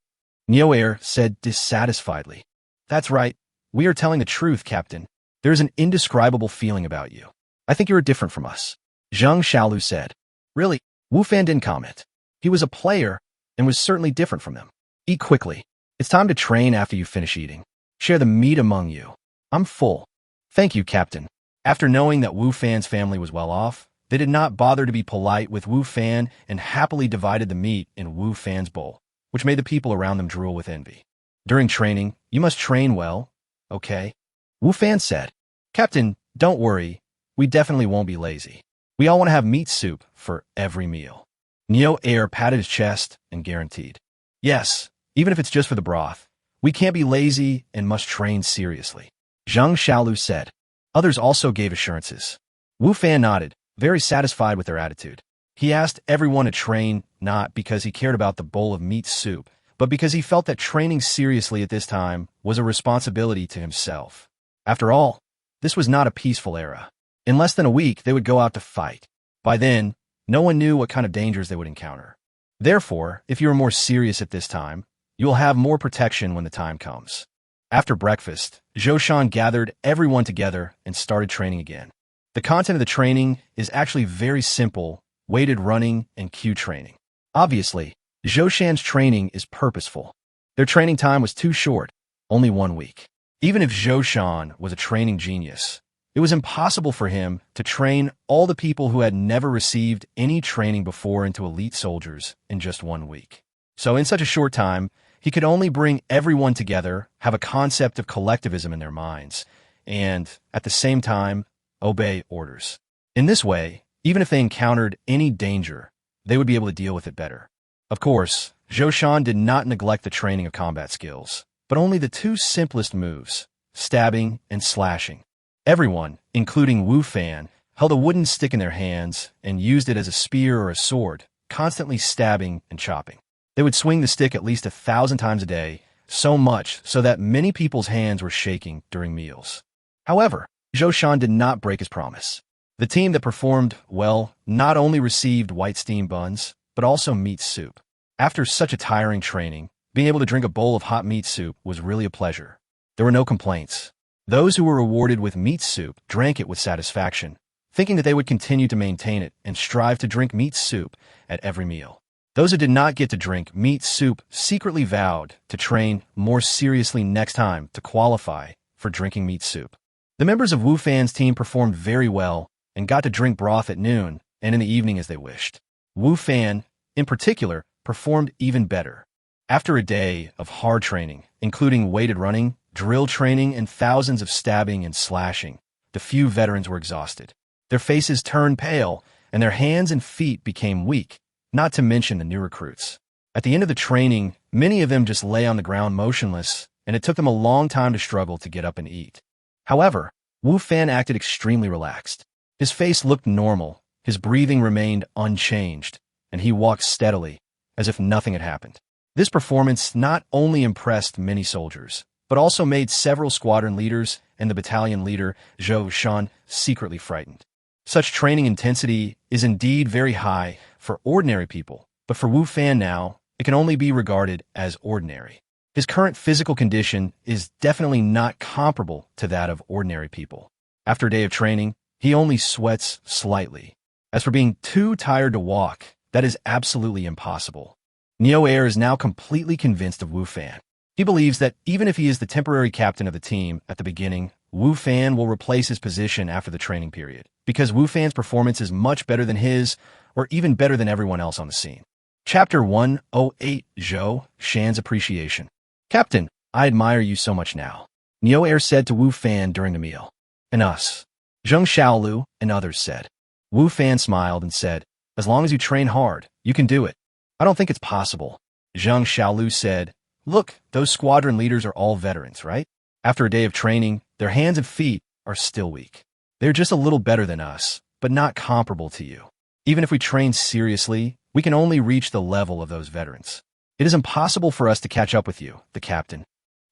Neo Air said dissatisfiedly. That's right. We are telling the truth, Captain. There is an indescribable feeling about you. I think you are different from us. Zhang Xiaolu said. Really? Wu Fan didn't comment. He was a player and was certainly different from them. Eat quickly. It's time to train after you finish eating. Share the meat among you. I'm full. Thank you, Captain. After knowing that Wu Fan's family was well off, they did not bother to be polite with Wu Fan and happily divided the meat in Wu Fan's bowl, which made the people around them drool with envy. During training, you must train well, okay? Wu Fan said. Captain, don't worry. We definitely won't be lazy. We all want to have meat soup for every meal. Neo Air patted his chest and guaranteed. Yes, even if it's just for the broth. We can't be lazy and must train seriously. Zhang Xiaolu said. Others also gave assurances. Wu Fan nodded, very satisfied with their attitude. He asked everyone to train not because he cared about the bowl of meat soup, but because he felt that training seriously at this time was a responsibility to himself. After all, this was not a peaceful era. In less than a week, they would go out to fight. By then, no one knew what kind of dangers they would encounter. Therefore, if you are more serious at this time, you will have more protection when the time comes. After breakfast, Zhou Shan gathered everyone together and started training again. The content of the training is actually very simple: weighted running and Q training. Obviously, Zhou Shan's training is purposeful. Their training time was too short, only 1 week. Even if Zhou Shan was a training genius, it was impossible for him to train all the people who had never received any training before into elite soldiers in just 1 week. So in such a short time, he could only bring everyone together, have a concept of collectivism in their minds, and, at the same time, obey orders. In this way, even if they encountered any danger, they would be able to deal with it better. Of course, Zhou Shan did not neglect the training of combat skills, but only the two simplest moves, stabbing and slashing. Everyone, including Wu Fan, held a wooden stick in their hands and used it as a spear or a sword, constantly stabbing and chopping. They would swing the stick at least 1,000 times a day, so much so that many people's hands were shaking during meals. However, Zhou Shan did not break his promise. The team that performed well not only received white steam buns, but also meat soup. After such a tiring training, being able to drink a bowl of hot meat soup was really a pleasure. There were no complaints. Those who were rewarded with meat soup drank it with satisfaction, thinking that they would continue to maintain it and strive to drink meat soup at every meal. Those who did not get to drink meat soup secretly vowed to train more seriously next time to qualify for drinking meat soup. The members of Wu Fan's team performed very well and got to drink broth at noon and in the evening as they wished. Wu Fan, in particular, performed even better. After a day of hard training, including weighted running, drill training, and thousands of stabbing and slashing, the few veterans were exhausted. Their faces turned pale, and their hands and feet became weak, not to mention the new recruits. At the end of the training, many of them just lay on the ground motionless, and it took them a long time to struggle to get up and eat. However, Wu Fan acted extremely relaxed. His face looked normal, his breathing remained unchanged, and he walked steadily, as if nothing had happened. This performance not only impressed many soldiers, but also made several squadron leaders and the battalion leader, Zhou Shan, secretly frightened. Such training intensity is indeed very high for ordinary people, but for Wu Fan now, it can only be regarded as ordinary. His current physical condition is definitely not comparable to that of ordinary people. After a day of training, he only sweats slightly. As for being too tired to walk, that is absolutely impossible. Neo Air is now completely convinced of Wu Fan. He believes that even if he is the temporary captain of the team at the beginning, Wu Fan will replace his position after the training period, because Wu Fan's performance is much better than his, or even better than everyone else on the scene. Chapter 108, Zhou Shan's Appreciation. Captain, I admire you so much now, Neo Air said to Wu Fan during the meal. And us, Zheng Xiaolu and others said. Wu Fan smiled and said, as long as you train hard, you can do it. I don't think it's possible. Zheng Xiaolu said, look, those squadron leaders are all veterans, right? After a day of training, their hands and feet are still weak. They're just a little better than us, but not comparable to you. Even if we train seriously, we can only reach the level of those veterans. It is impossible for us to catch up with you, the captain.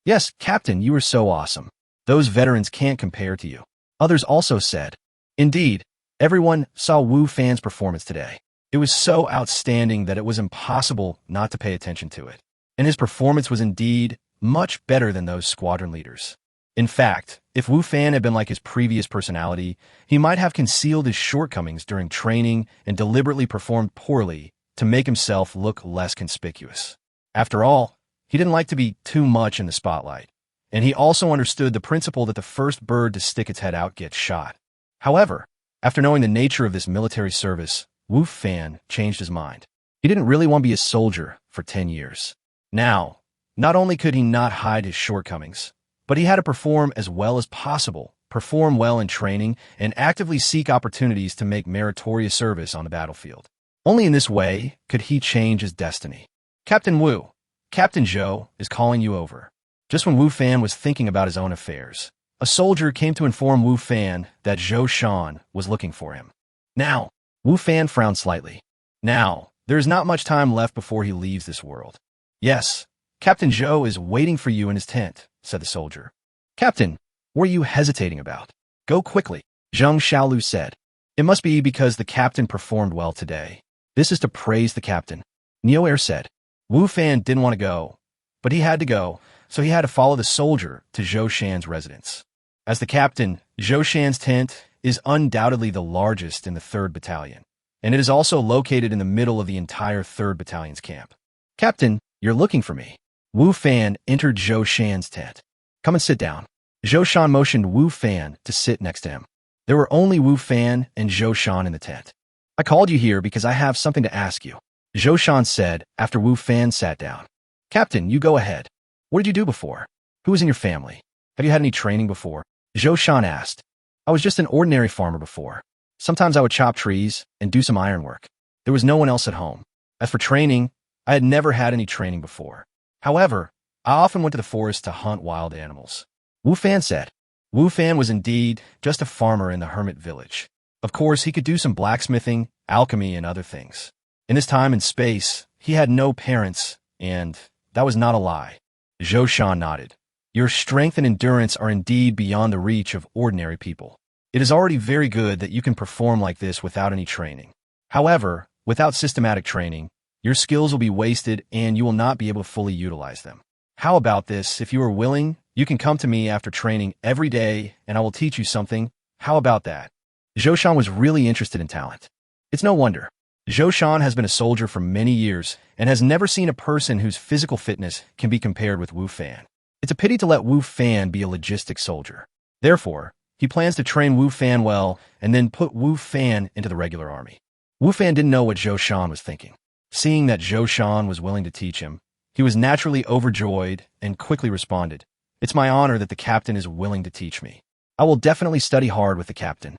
Yes, Captain, you are so awesome. Those veterans can't compare to you. Others also said. Indeed, everyone saw Wu Fan's performance today. It was so outstanding that it was impossible not to pay attention to it. And his performance was indeed much better than those squadron leaders. In fact, if Wu Fan had been like his previous personality, he might have concealed his shortcomings during training and deliberately performed poorly to make himself look less conspicuous. After all, he didn't like to be too much in the spotlight, and he also understood the principle that the first bird to stick its head out gets shot. However, after knowing the nature of this military service, Wu Fan changed his mind. He didn't really want to be a soldier for 10 years. Now, not only could he not hide his shortcomings, but he had to perform as well as possible, perform well in training, and actively seek opportunities to make meritorious service on the battlefield. Only in this way could he change his destiny. Captain Wu, Captain Zhou is calling you over. Just when Wu Fan was thinking about his own affairs, a soldier came to inform Wu Fan that Zhou Shan was looking for him. Now, Wu Fan frowned slightly. Now, there is not much time left before he leaves this world. Yes, Captain Zhou is waiting for you in his tent, said the soldier. Captain, what are you hesitating about? Go quickly, Zheng Xiaolu said. It must be because the captain performed well today. This is to praise the captain. Neo Air said. Wu Fan didn't want to go, but he had to go, so he had to follow the soldier to Zhou Shan's residence. As the captain, Zhou Shan's tent is undoubtedly the largest in the 3rd Battalion, and it is also located in the middle of the entire 3rd Battalion's camp. Captain, you're looking for me. Wu Fan entered Zhou Shan's tent. Come and sit down. Zhou Shan motioned Wu Fan to sit next to him. There were only Wu Fan and Zhou Shan in the tent. I called you here because I have something to ask you, Zhou Shan said after Wu Fan sat down. Captain, you go ahead. What did you do before? Who was in your family? Have you had any training before? Zhou Shan asked. I was just an ordinary farmer before. Sometimes I would chop trees and do some ironwork. There was no one else at home. As for training, I had never had any training before. However, I often went to the forest to hunt wild animals. Wu Fan said. Wu Fan was indeed just a farmer in the hermit village. Of course, he could do some blacksmithing, alchemy, and other things. In his time and space, he had no parents, and that was not a lie. Zhou Shan nodded. Your strength and endurance are indeed beyond the reach of ordinary people. It is already very good that you can perform like this without any training. However, without systematic training, your skills will be wasted and you will not be able to fully utilize them. How about this? If you are willing, you can come to me after training every day and I will teach you something. How about that? Zhou Shan was really interested in talent. It's no wonder. Zhou Shan has been a soldier for many years and has never seen a person whose physical fitness can be compared with Wu Fan. It's a pity to let Wu Fan be a logistic soldier. Therefore, he plans to train Wu Fan well and then put Wu Fan into the regular army. Wu Fan didn't know what Zhou Shan was thinking. Seeing that Zhou Shan was willing to teach him, he was naturally overjoyed and quickly responded, It's my honor that the captain is willing to teach me. I will definitely study hard with the captain.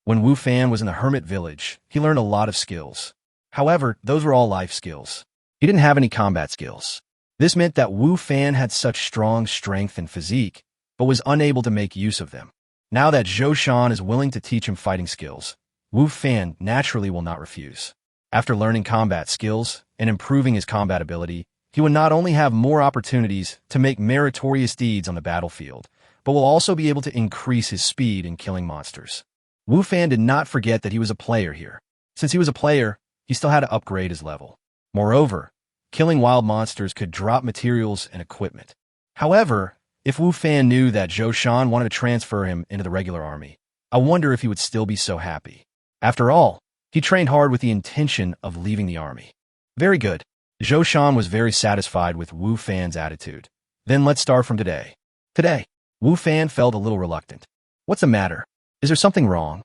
When Wu Fan was in the hermit village, he learned a lot of skills. However, those were all life skills. He didn't have any combat skills. This meant that Wu Fan had such strong strength and physique, but was unable to make use of them. Now that Zhou Shan is willing to teach him fighting skills, Wu Fan naturally will not refuse. After learning combat skills and improving his combat ability, he would not only have more opportunities to make meritorious deeds on the battlefield, but will also be able to increase his speed in killing monsters. Wu Fan did not forget that he was a player here. Since he was a player, he still had to upgrade his level. Moreover, killing wild monsters could drop materials and equipment. However, if Wu Fan knew that Zhou Shan wanted to transfer him into the regular army, I wonder if he would still be so happy. After all, he trained hard with the intention of leaving the army. Very good. Zhou Shan was very satisfied with Wu Fan's attitude. Then let's start from today. Today, Wu Fan felt a little reluctant. What's the matter? Is there something wrong?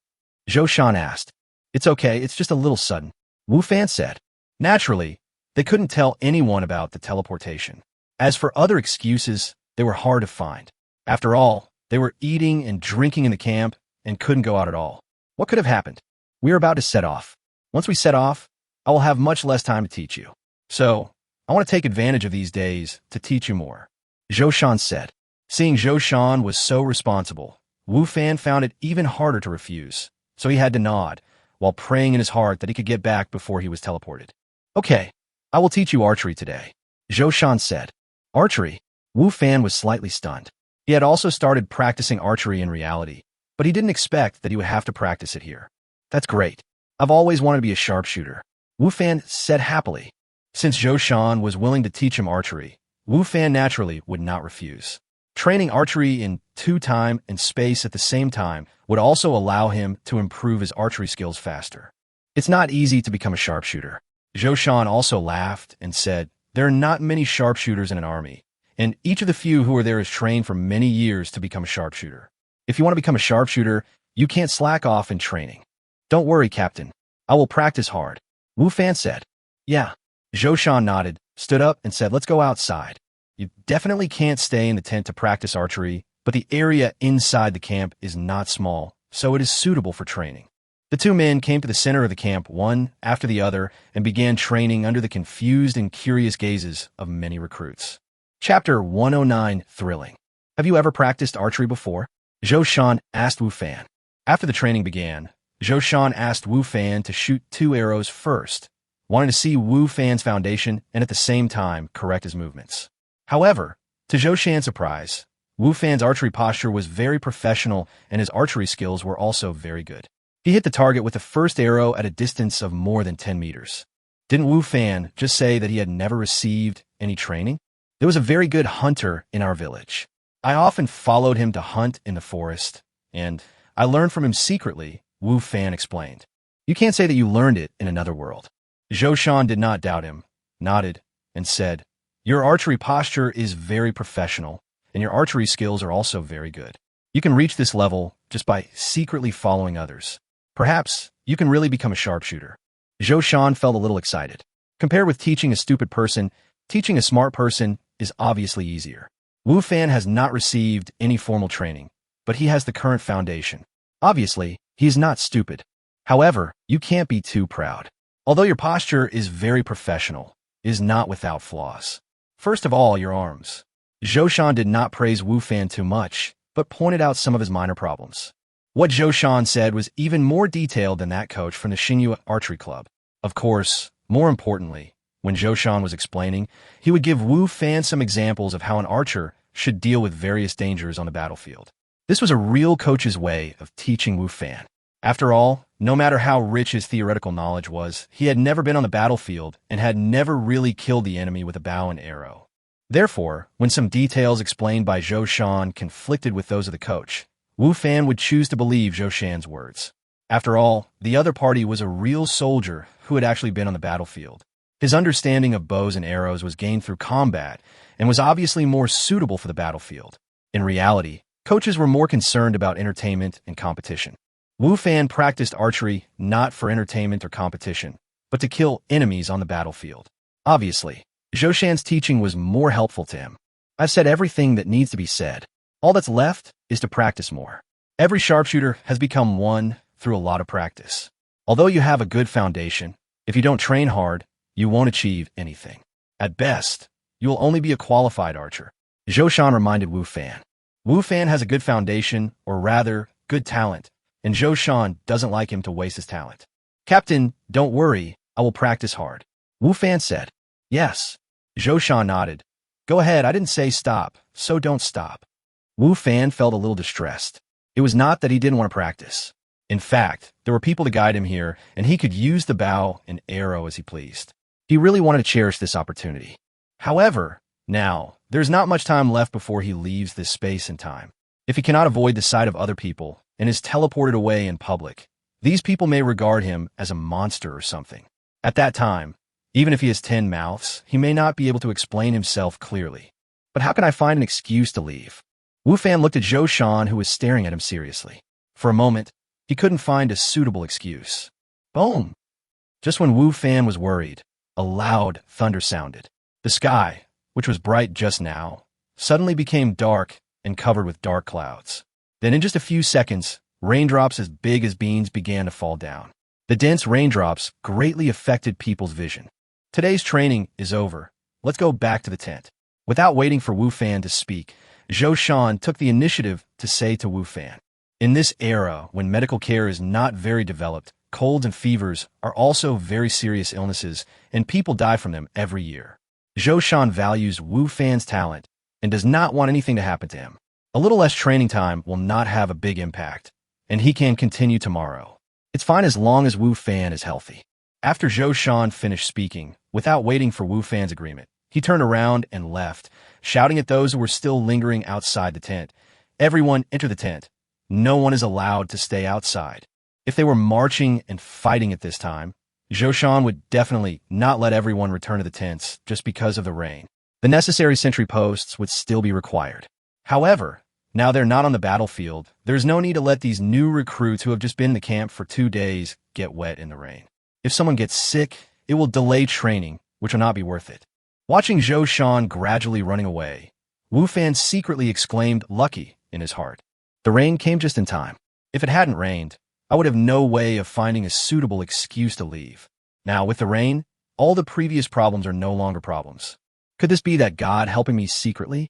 Zhou Shan asked. It's okay, it's just a little sudden, Wu Fan said. Naturally, they couldn't tell anyone about the teleportation. As for other excuses, they were hard to find. After all, they were eating and drinking in the camp and couldn't go out at all. What could have happened? We are about to set off. Once we set off, I will have much less time to teach you. So, I want to take advantage of these days to teach you more, Zhou Shan said. Seeing Zhou Shan was so responsible, Wu Fan found it even harder to refuse, so he had to nod, while praying in his heart that he could get back before he was teleported. Okay, I will teach you archery today, Zhou Shan said. Archery? Wu Fan was slightly stunned. He had also started practicing archery in reality, but he didn't expect that he would have to practice it here. That's great. I've always wanted to be a sharpshooter, Wu Fan said happily. Since Zhou Shan was willing to teach him archery, Wu Fan naturally would not refuse. Training archery in time and space at the same time would also allow him to improve his archery skills faster. It's not easy to become a sharpshooter. Zhou Shan also laughed and said, There are not many sharpshooters in an army, and each of the few who are there is trained for many years to become a sharpshooter. If you want to become a sharpshooter, you can't slack off in training. Don't worry, Captain. I will practice hard, Wu Fan said. Yeah. Zhou Shan nodded, stood up, and said, Let's go outside. You definitely can't stay in the tent to practice archery, but the area inside the camp is not small, so it is suitable for training. The two men came to the center of the camp one after the other and began training under the confused and curious gazes of many recruits. Chapter 109, Thrilling. Have you ever practiced archery before? Zhou Shan asked Wu Fan. After the training began, Zhou Shan asked Wu Fan to shoot 2 arrows first, wanting to see Wu Fan's foundation and at the same time correct his movements. However, to Zhou Shan's surprise, Wu Fan's archery posture was very professional and his archery skills were also very good. He hit the target with the first arrow at a distance of more than 10 meters. Didn't Wu Fan just say that he had never received any training? There was a very good hunter in our village. I often followed him to hunt in the forest, and I learned from him secretly, Wu Fan explained. You can't say that you learned it in another world. Zhou Shan did not doubt him, nodded, and said, Your archery posture is very professional, and your archery skills are also very good. You can reach this level just by secretly following others. Perhaps you can really become a sharpshooter. Zhou Shan felt a little excited. Compared with teaching a stupid person, teaching a smart person is obviously easier. Wu Fan has not received any formal training, but he has the current foundation. Obviously, he is not stupid. However, you can't be too proud. Although your posture is very professional, it is not without flaws. First of all, your arms. Zhou Shan did not praise Wu Fan too much, but pointed out some of his minor problems. What Zhou Shan said was even more detailed than that coach from the Xinyu Archery Club. Of course, more importantly, when Zhou Shan was explaining, he would give Wu Fan some examples of how an archer should deal with various dangers on the battlefield. This was a real coach's way of teaching Wu Fan. After all, no matter how rich his theoretical knowledge was, he had never been on the battlefield and had never really killed the enemy with a bow and arrow. Therefore, when some details explained by Zhou Shan conflicted with those of the coach, Wu Fan would choose to believe Zhou Shan's words. After all, the other party was a real soldier who had actually been on the battlefield. His understanding of bows and arrows was gained through combat and was obviously more suitable for the battlefield. In reality, coaches were more concerned about entertainment and competition. Wu Fan practiced archery not for entertainment or competition, but to kill enemies on the battlefield. Obviously, Zhou Shan's teaching was more helpful to him. I've said everything that needs to be said. All that's left is to practice more. Every sharpshooter has become one through a lot of practice. Although you have a good foundation, if you don't train hard, you won't achieve anything. At best, you will only be a qualified archer. Zhou Shan reminded Wu Fan. Wu Fan has a good foundation, or rather, good talent, and Zhou Shan doesn't like him to waste his talent. Captain, don't worry, I will practice hard. Wu Fan said. Yes. Zhou Shan nodded. Go ahead, I didn't say stop, so don't stop. Wu Fan felt a little distressed. It was not that he didn't want to practice. In fact, there were people to guide him here, and he could use the bow and arrow as he pleased. He really wanted to cherish this opportunity. However, now, there's not much time left before he leaves this space and time. If he cannot avoid the sight of other people and is teleported away in public, these people may regard him as a monster or something. At that time, even if he has 10 mouths, he may not be able to explain himself clearly. But how can I find an excuse to leave? Wu Fan looked at Zhou Shan, who was staring at him seriously. For a moment, he couldn't find a suitable excuse. Boom! Just when Wu Fan was worried, a loud thunder sounded. The sky, which was bright just now, suddenly became dark and covered with dark clouds. Then in just a few seconds, raindrops as big as beans began to fall down. The dense raindrops greatly affected people's vision. Today's training is over. Let's go back to the tent. Without waiting for Wu Fan to speak, Zhou Shan took the initiative to say to Wu Fan, in this era, when medical care is not very developed, colds and fevers are also very serious illnesses, and people die from them every year. Zhou Shan values Wu Fan's talent and does not want anything to happen to him. A little less training time will not have a big impact, and he can continue tomorrow. It's fine as long as Wu Fan is healthy. After Zhou Shan finished speaking, without waiting for Wu Fan's agreement, he turned around and left, shouting at those who were still lingering outside the tent. Everyone enter the tent. No one is allowed to stay outside. If they were marching and fighting at this time, Zhou Shan would definitely not let everyone return to the tents just because of the rain. The necessary sentry posts would still be required. However, now they're not on the battlefield, there's no need to let these new recruits who have just been in the camp for 2 days get wet in the rain. If someone gets sick, it will delay training, which will not be worth it. Watching Zhou Shan gradually running away, Wu Fan secretly exclaimed lucky in his heart. The rain came just in time. If it hadn't rained, I would have no way of finding a suitable excuse to leave. Now, with the rain, all the previous problems are no longer problems. Could this be that God helping me secretly?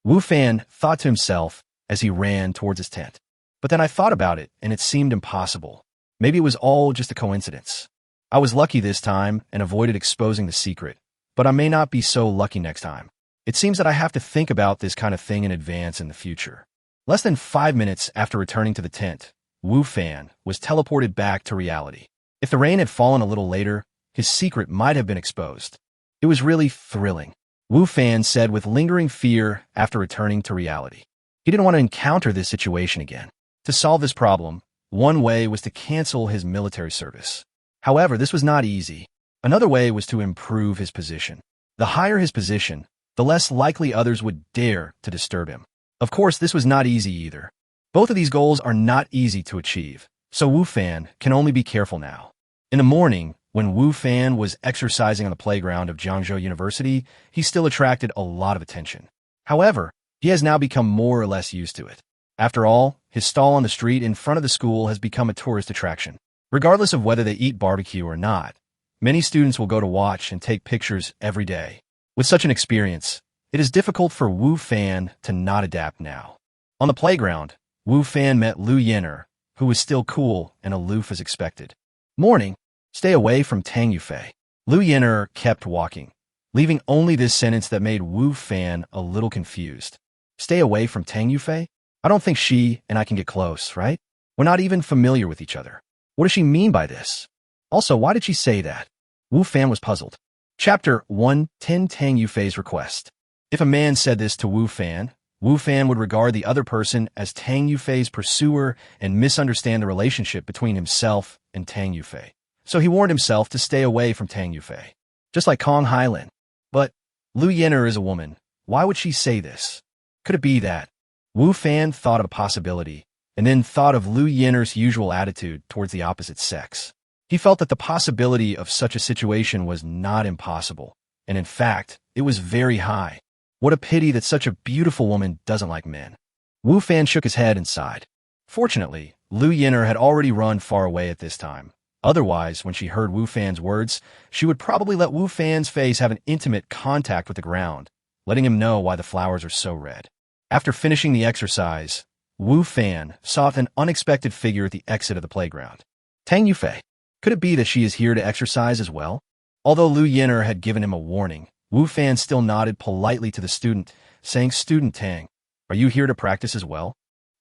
Wu Fan thought to himself as he ran towards his tent. But then I thought about it, and it seemed impossible. Maybe it was all just a coincidence. I was lucky this time and avoided exposing the secret, but I may not be so lucky next time. It seems that I have to think about this kind of thing in advance in the future. Less than 5 minutes after returning to the tent, Wu Fan was teleported back to reality. If the rain had fallen a little later, his secret might have been exposed. It was really thrilling, Wu Fan said with lingering fear after returning to reality. He didn't want to encounter this situation again. To solve this problem, one way was to cancel his military service. However, this was not easy. Another way was to improve his position. The higher his position, the less likely others would dare to disturb him. Of course, this was not easy either. Both of these goals are not easy to achieve, so Wu Fan can only be careful now. In the morning, when Wu Fan was exercising on the playground of Jiangzhou University, he still attracted a lot of attention. However, he has now become more or less used to it. After all, his stall on the street in front of the school has become a tourist attraction. Regardless of whether they eat barbecue or not, many students will go to watch and take pictures every day. With such an experience, it is difficult for Wu Fan to not adapt now. On the playground, Wu Fan met Lu Yin'er, who was still cool and aloof as expected. Morning, stay away from Tang Yufei. Lu Yin'er kept walking, leaving only this sentence that made Wu Fan a little confused. Stay away from Tang Yufei? I don't think she and I can get close, right? We're not even familiar with each other. What does she mean by this? Also, why did she say that? Wu Fan was puzzled. Chapter 1:10 Tang Yufei's Request. If a man said this to Wu Fan would regard the other person as Tang Yufei's pursuer and misunderstand the relationship between himself and Tang Yufei. So he warned himself to stay away from Tang Yufei, just like Kong Hailin. But Lu Yin'er is a woman. Why would she say this? Could it be that? Wu Fan thought of a possibility, and then thought of Lu Yin'er's usual attitude towards the opposite sex. He felt that the possibility of such a situation was not impossible, and in fact, it was very high. What a pity that such a beautiful woman doesn't like men. Wu Fan shook his head and sighed. Fortunately, Lu Yin'er had already run far away at this time. Otherwise, when she heard Wu Fan's words, she would probably let Wu Fan's face have an intimate contact with the ground, letting him know why the flowers are so red. After finishing the exercise, Wu Fan saw an unexpected figure at the exit of the playground. Tang Yufei. Could it be that she is here to exercise as well? Although Lu Yin'er had given him a warning, Wu Fan still nodded politely to the student, saying, Student Tang, are you here to practice as well?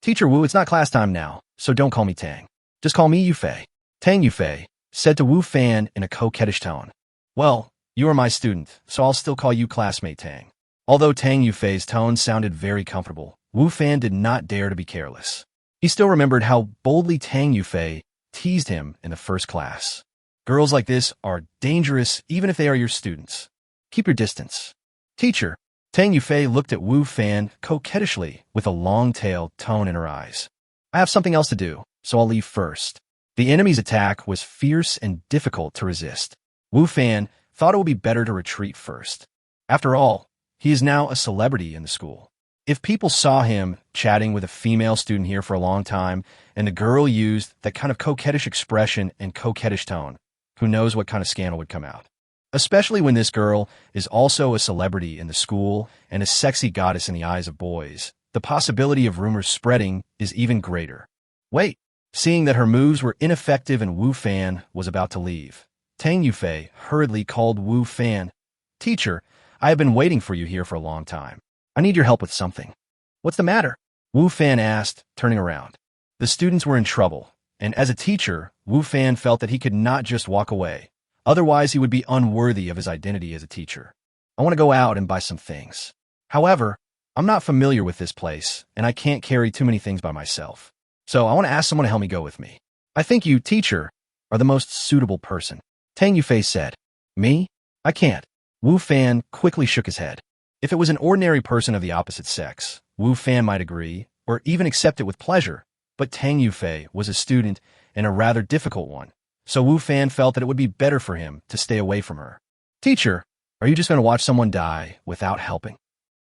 Teacher Wu, it's not class time now, so don't call me Tang. Just call me Yufei. Tang Yufei said to Wu Fan in a coquettish tone. Well, you are my student, so I'll still call you classmate Tang. Although Tang Yufei's tone sounded very comfortable, Wu Fan did not dare to be careless. He still remembered how boldly Tang Yufei teased him in the first class. Girls like this are dangerous even if they are your students. Keep your distance. Teacher, Tang Yufei looked at Wu Fan coquettishly with a long-tailed tone in her eyes. I have something else to do, so I'll leave first. The enemy's attack was fierce and difficult to resist. Wu Fan thought it would be better to retreat first. After all, he is now a celebrity in the school. If people saw him chatting with a female student here for a long time, and the girl used that kind of coquettish expression and coquettish tone, who knows what kind of scandal would come out. Especially when this girl is also a celebrity in the school and a sexy goddess in the eyes of boys, the possibility of rumors spreading is even greater. Wait, seeing that her moves were ineffective and Wu Fan was about to leave, Tang Yufei hurriedly called Wu Fan. Teacher, I have been waiting for you here for a long time. I need your help with something. What's the matter? Wu Fan asked, turning around. The students were in trouble, and as a teacher, Wu Fan felt that he could not just walk away. Otherwise, he would be unworthy of his identity as a teacher. I want to go out and buy some things. However, I'm not familiar with this place, and I can't carry too many things by myself. So I want to ask someone to help me go with me. I think you, teacher, are the most suitable person. Tang Yufei said. Me? I can't. Wu Fan quickly shook his head. If it was an ordinary person of the opposite sex, Wu Fan might agree, or even accept it with pleasure, but Tang Yufei was a student and a rather difficult one, so Wu Fan felt that it would be better for him to stay away from her. Teacher, are you just going to watch someone die without helping?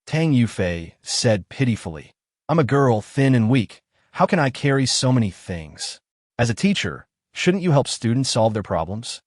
Tang Yufei said pitifully. I'm a girl, thin and weak. How can I carry so many things? As a teacher, shouldn't you help students solve their problems?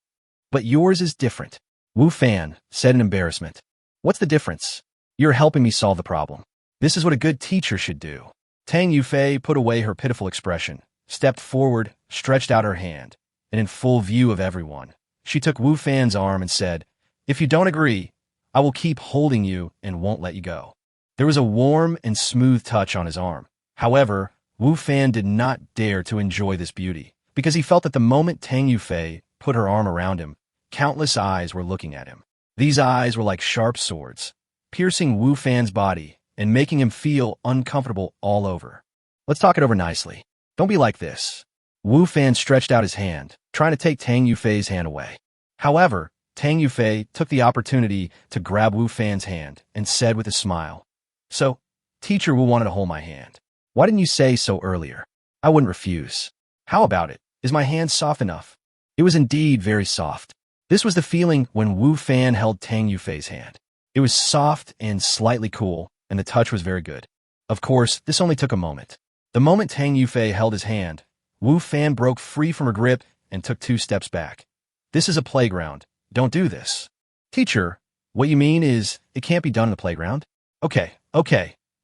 But yours is different. Wu Fan said in embarrassment. What's the difference? You're helping me solve the problem. This is what a good teacher should do. Tang Yufei put away her pitiful expression, stepped forward, stretched out her hand, and in full view of everyone, she took Wu Fan's arm and said, "If you don't agree, I will keep holding you and won't let you go." There was a warm and smooth touch on his arm. However, Wu Fan did not dare to enjoy this beauty, because he felt that the moment Tang Yufei put her arm around him, countless eyes were looking at him. These eyes were like sharp swords, piercing Wu Fan's body and making him feel uncomfortable all over. "Let's talk it over nicely. Don't be like this." Wu Fan stretched out his hand, trying to take Tang Yufei's hand away. However, Tang Yufei took the opportunity to grab Wu Fan's hand and said with a smile, "So, Teacher Wu wanted to hold my hand. Why didn't you say so earlier? I wouldn't refuse. How about it? Is my hand soft enough?" It was indeed very soft. This was the feeling when Wu Fan held Tang Yufei's hand. It was soft and slightly cool, and the touch was very good. Of course, this only took a moment. The moment Tang Yufei held his hand, Wu Fan broke free from her grip and took 2 steps back. "This is a playground. Don't do this." "Teacher, what you mean is it can't be done in the playground?" Okay.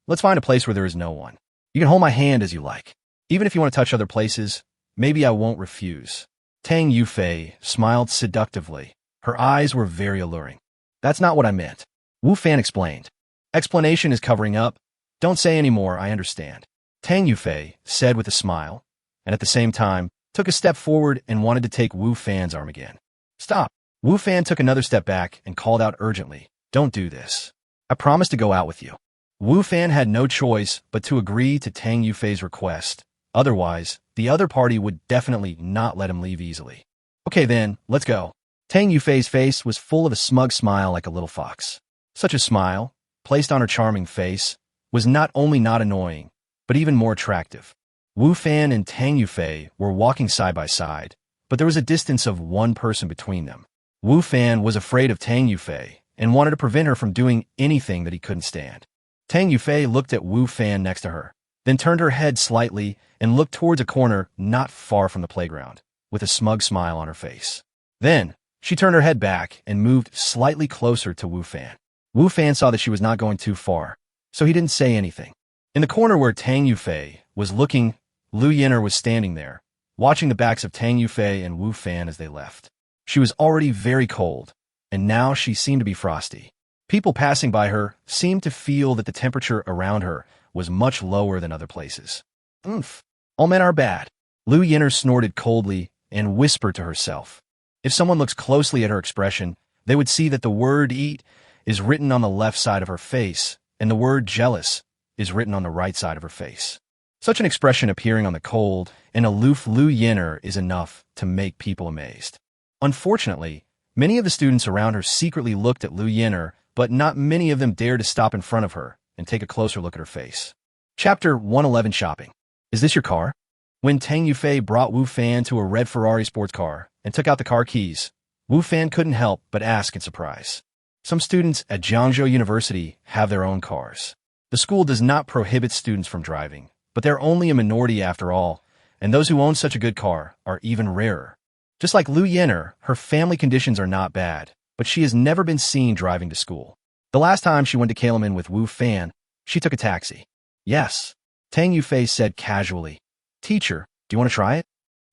Let's find a place where there is no one. You can hold my hand as you like. Even if you want to touch other places, maybe I won't refuse." Tang Yufei smiled seductively. Her eyes were very alluring. "That's not what I meant," Wu Fan explained. "Explanation is covering up. Don't say any more, I understand." Tang Yufei said with a smile, and at the same time, took a step forward and wanted to take Wu Fan's arm again. "Stop." Wu Fan took another step back and called out urgently, "Don't do this. I promise to go out with you." Wu Fan had no choice but to agree to Tang Yufei's request. Otherwise, the other party would definitely not let him leave easily. "Okay then, let's go." Tang Yufei's face was full of a smug smile like a little fox. Such a smile, placed on her charming face, was not only not annoying, but even more attractive. Wu Fan and Tang Yufei were walking side by side, but there was a distance of 1 person between them. Wu Fan was afraid of Tang Yufei and wanted to prevent her from doing anything that he couldn't stand. Tang Yufei looked at Wu Fan next to her, then turned her head slightly and looked towards a corner not far from the playground, with a smug smile on her face. Then, she turned her head back and moved slightly closer to Wu Fan. Wu Fan saw that she was not going too far, so he didn't say anything. In the corner where Tang Yufei was looking, Lu Yin'er was standing there, watching the backs of Tang Yufei and Wu Fan as they left. She was already very cold, and now she seemed to be frosty. People passing by her seemed to feel that the temperature around her was much lower than other places. "Oomph, all men are bad." Lu Yin'er snorted coldly and whispered to herself. If someone looks closely at her expression, they would see that the word eat is written on the left side of her face, and the word jealous is written on the right side of her face. Such an expression appearing on the cold and aloof Lu Yin'er is enough to make people amazed. Unfortunately, many of the students around her secretly looked at Lu Yin'er, but not many of them dared to stop in front of her and take a closer look at her face. Chapter 111 Shopping. "Is this your car?" When Tang Yufei brought Wu Fan to a red Ferrari sports car and took out the car keys, Wu Fan couldn't help but ask in surprise. Some students at Jiangzhou University have their own cars. The school does not prohibit students from driving, but they're only a minority after all, and those who own such a good car are even rarer. Just like Lu Yin'er, her family conditions are not bad, but she has never been seen driving to school. The last time she went to Kalaman with Wu Fan, she took a taxi. "Yes," Tang Yufei said casually. "Teacher, do you want to try it?"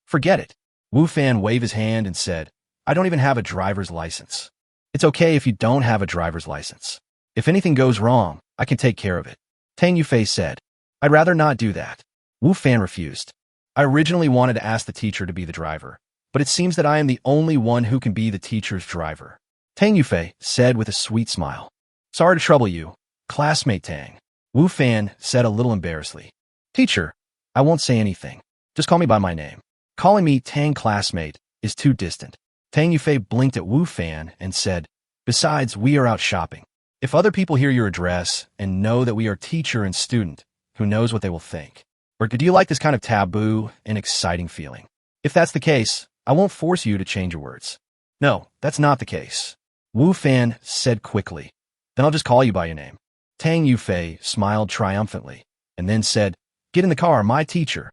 "Forget it." Wu Fan waved his hand and said, "I don't even have a driver's license." "It's okay if you don't have a driver's license. If anything goes wrong, I can take care of it," Tang Yufei said. "I'd rather not do that." Wu Fan refused. "I originally wanted to ask the teacher to be the driver, but it seems that I am the only one who can be the teacher's driver," Tang Yufei said with a sweet smile. "Sorry to trouble you, classmate Tang," Wu Fan said a little embarrassedly. "Teacher, I won't say anything. Just call me by my name. Calling me Tang classmate is too distant." Tang Yufei blinked at Wu Fan and said, "Besides, we are out shopping. If other people hear your address and know that we are teacher and student, who knows what they will think? Or do you like this kind of taboo and exciting feeling? If that's the case, I won't force you to change your words." "No, that's not the case," Wu Fan said quickly. "Then I'll just call you by your name." Tang Yufei smiled triumphantly and then said, "Get in the car, my teacher."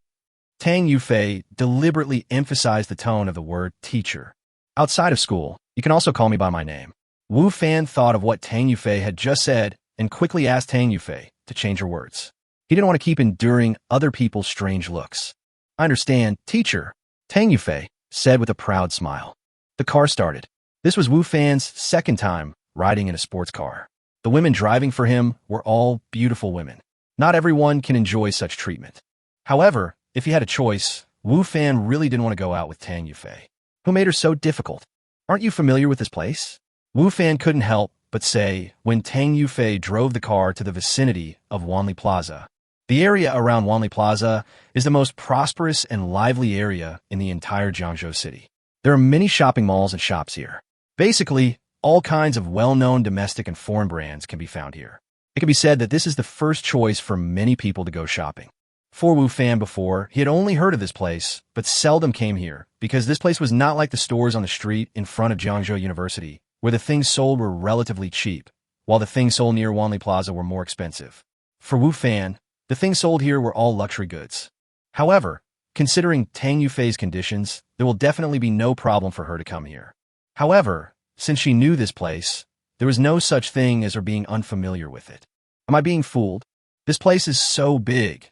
Tang Yufei deliberately emphasized the tone of the word teacher. "Outside of school, you can also call me by my name." Wu Fan thought of what Tang Yufei had just said and quickly asked Tang Yufei to change her words. He didn't want to keep enduring other people's strange looks. "I understand, teacher." Tang Yufei said with a proud smile. The car started. This was Wu Fan's second time riding in a sports car. The women driving for him were all beautiful women. Not everyone can enjoy such treatment. However, if he had a choice, Wu Fan really didn't want to go out with Tang Yufei. Who made her so difficult? Aren't you familiar with this place? Wu Fan couldn't help but say when Tang Yufei drove the car to the vicinity of Wanli Plaza. The area around Wanli Plaza is the most prosperous and lively area in the entire Jiangzhou city. There are many shopping malls and shops here. Basically, all kinds of well-known domestic and foreign brands can be found here. It can be said that this is the first choice for many people to go shopping. For Wu Fan before, he had only heard of this place, but seldom came here, because this place was not like the stores on the street in front of Jiangzhou University, where the things sold were relatively cheap, while the things sold near Wanli Plaza were more expensive. For Wu Fan, the things sold here were all luxury goods. However, considering Tang Yufei's conditions, there will definitely be no problem for her to come here. However, since she knew this place, there was no such thing as her being unfamiliar with it. Am I being fooled? This place is so big.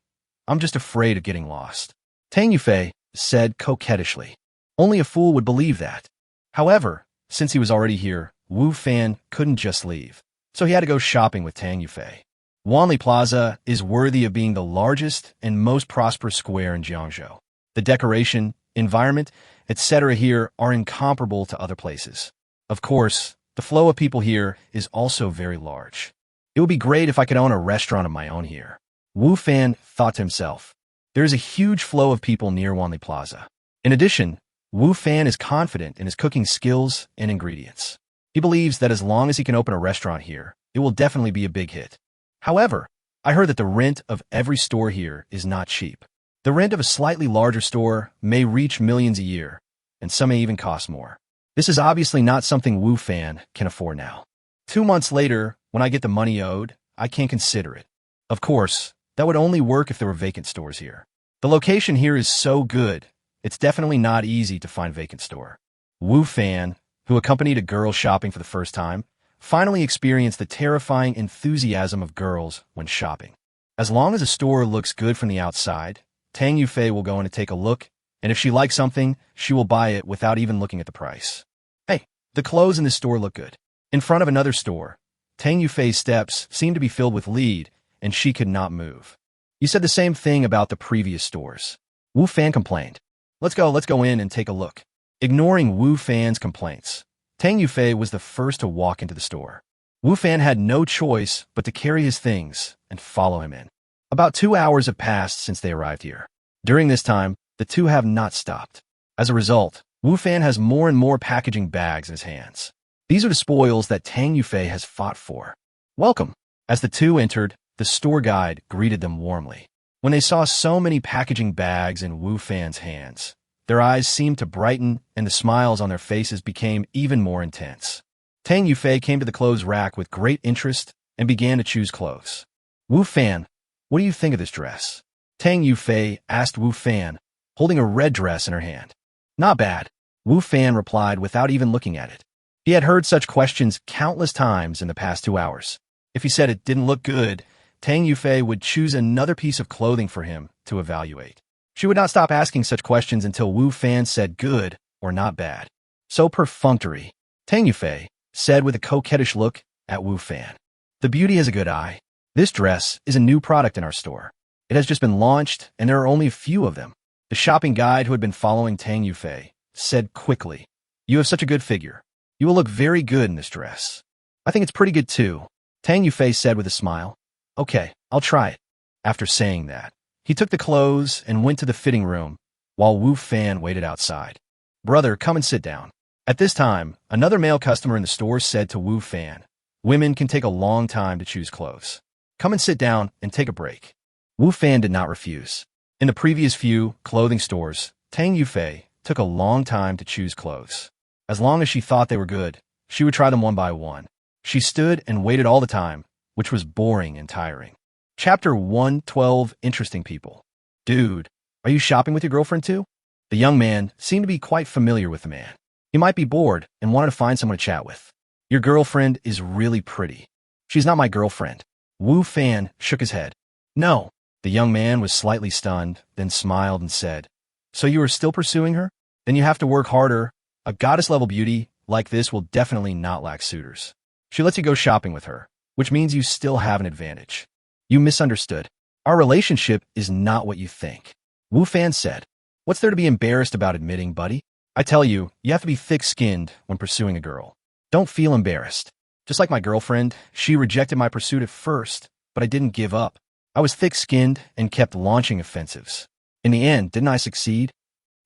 I'm just afraid of getting lost. Tang Yufei said coquettishly. Only a fool would believe that. However, since he was already here, Wu Fan couldn't just leave, so he had to go shopping with Tang Yufei. Wanli Plaza is worthy of being the largest and most prosperous square in Jiangzhou. The decoration, environment, etc. here are incomparable to other places. Of course, the flow of people here is also very large. It would be great if I could own a restaurant of my own here. Wu Fan thought to himself. There is a huge flow of people near Wanli Plaza. In addition, Wu Fan is confident in his cooking skills and ingredients. He believes that as long as he can open a restaurant here, it will definitely be a big hit. However, I heard that the rent of every store here is not cheap. The rent of a slightly larger store may reach millions a year, and some may even cost more. This is obviously not something Wu Fan can afford now. 2 months later, when I get the money owed, I can't consider it. Of course, that would only work if there were vacant stores here. The location here is so good, it's definitely not easy to find vacant store. Wu Fan, who accompanied a girl shopping for the first time, finally experienced the terrifying enthusiasm of girls when shopping. As long as a store looks good from the outside, Tang Yufei will go in to take a look, and if she likes something, she will buy it without even looking at the price. Hey, the clothes in this store look good. In front of another store, Tang Yufei's steps seemed to be filled with lead, and she could not move. You said the same thing about the previous stores. Wu Fan complained. Let's go in and take a look. Ignoring Wu Fan's complaints, Tang Yufei was the first to walk into the store. Wu Fan had no choice but to carry his things and follow him in. About 2 hours have passed since they arrived here. During this time, the two have not stopped. As a result, Wu Fan has more and more packaging bags in his hands. These are the spoils that Tang Yufei has fought for. Welcome. As the two entered, the store guide greeted them warmly. When they saw so many packaging bags in Wu Fan's hands, their eyes seemed to brighten and the smiles on their faces became even more intense. Tang Yufei came to the clothes rack with great interest and began to choose clothes. Wu Fan, what do you think of this dress? Tang Yufei asked Wu Fan, holding a red dress in her hand. Not bad, Wu Fan replied without even looking at it. He had heard such questions countless times in the past 2 hours. If he said it didn't look good, Tang Yufei would choose another piece of clothing for him to evaluate. She would not stop asking such questions until Wu Fan said good or not bad. So perfunctory, Tang Yufei said with a coquettish look at Wu Fan. The beauty has a good eye. This dress is a new product in our store. It has just been launched, and there are only a few of them. The shopping guide who had been following Tang Yufei said quickly, You have such a good figure. You will look very good in this dress. I think it's pretty good too, Tang Yufei said with a smile. Okay, I'll try it. After saying that, he took the clothes and went to the fitting room, while Wu Fan waited outside. Brother, come and sit down. At this time, another male customer in the store said to Wu Fan, Women can take a long time to choose clothes. Come and sit down and take a break. Wu Fan did not refuse. In the previous few clothing stores, Tang Yufei took a long time to choose clothes. As long as she thought they were good, she would try them one by one. She stood and waited all the time, which was boring and tiring. Chapter 112, Interesting People. Dude, are you shopping with your girlfriend too? The young man seemed to be quite familiar with the man. He might be bored and wanted to find someone to chat with. Your girlfriend is really pretty. She's not my girlfriend. Wu Fan shook his head. No. The young man was slightly stunned, then smiled and said, So you are still pursuing her? Then you have to work harder. A goddess-level beauty like this will definitely not lack suitors. She lets you go shopping with her, which means you still have an advantage. You misunderstood. Our relationship is not what you think. Wu Fan said. What's there to be embarrassed about admitting, buddy? I tell you, you have to be thick-skinned when pursuing a girl. Don't feel embarrassed. Just like my girlfriend, she rejected my pursuit at first, but I didn't give up. I was thick-skinned and kept launching offensives. In the end, didn't I succeed?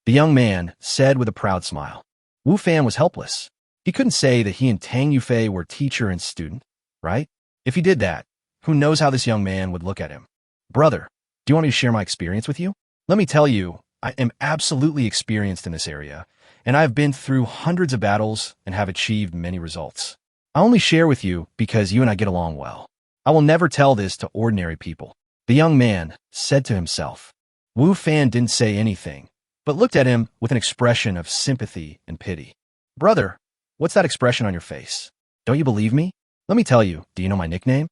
The young man said with a proud smile. Wu Fan was helpless. He couldn't say that he and Tang Yufei were teacher and student, right? If he did that, who knows how this young man would look at him? Brother, do you want me to share my experience with you? Let me tell you, I am absolutely experienced in this area, and I have been through hundreds of battles and have achieved many results. I only share with you because you and I get along well. I will never tell this to ordinary people. The young man said to himself. Wu Fan didn't say anything, but looked at him with an expression of sympathy and pity. Brother, what's that expression on your face? Don't you believe me? Let me tell you, do you know my nickname?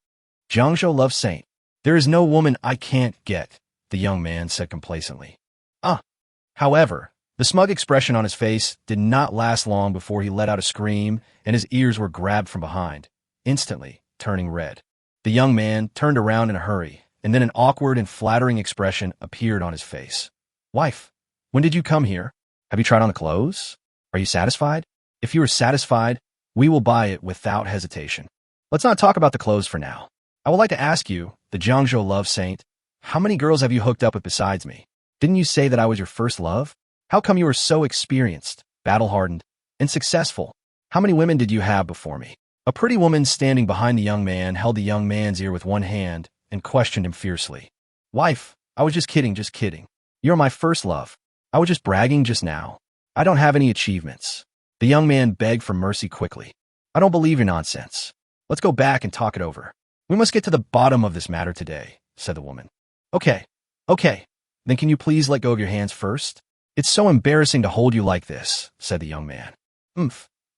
Jiangzhou Love Saint. There is no woman I can't get, the young man said complacently. However, the smug expression on his face did not last long before he let out a scream and his ears were grabbed from behind, instantly turning red. The young man turned around in a hurry, and then an awkward and flattering expression appeared on his face. Wife, when did you come here? Have you tried on the clothes? Are you satisfied? If you are satisfied, we will buy it without hesitation. Let's not talk about the clothes for now. I would like to ask you, the Jiangzhou Love Saint, how many girls have you hooked up with besides me? Didn't you say that I was your first love? How come you are so experienced, battle-hardened, and successful? How many women did you have before me? A pretty woman standing behind the young man held the young man's ear with one hand and questioned him fiercely. Wife, I was just kidding, just kidding. You're my first love. I was just bragging just now. I don't have any achievements. The young man begged for mercy quickly. I don't believe your nonsense. Let's go back and talk it over. We must get to the bottom of this matter today, said the woman. Okay. Then can you please let go of your hands first? It's so embarrassing to hold you like this, said the young man.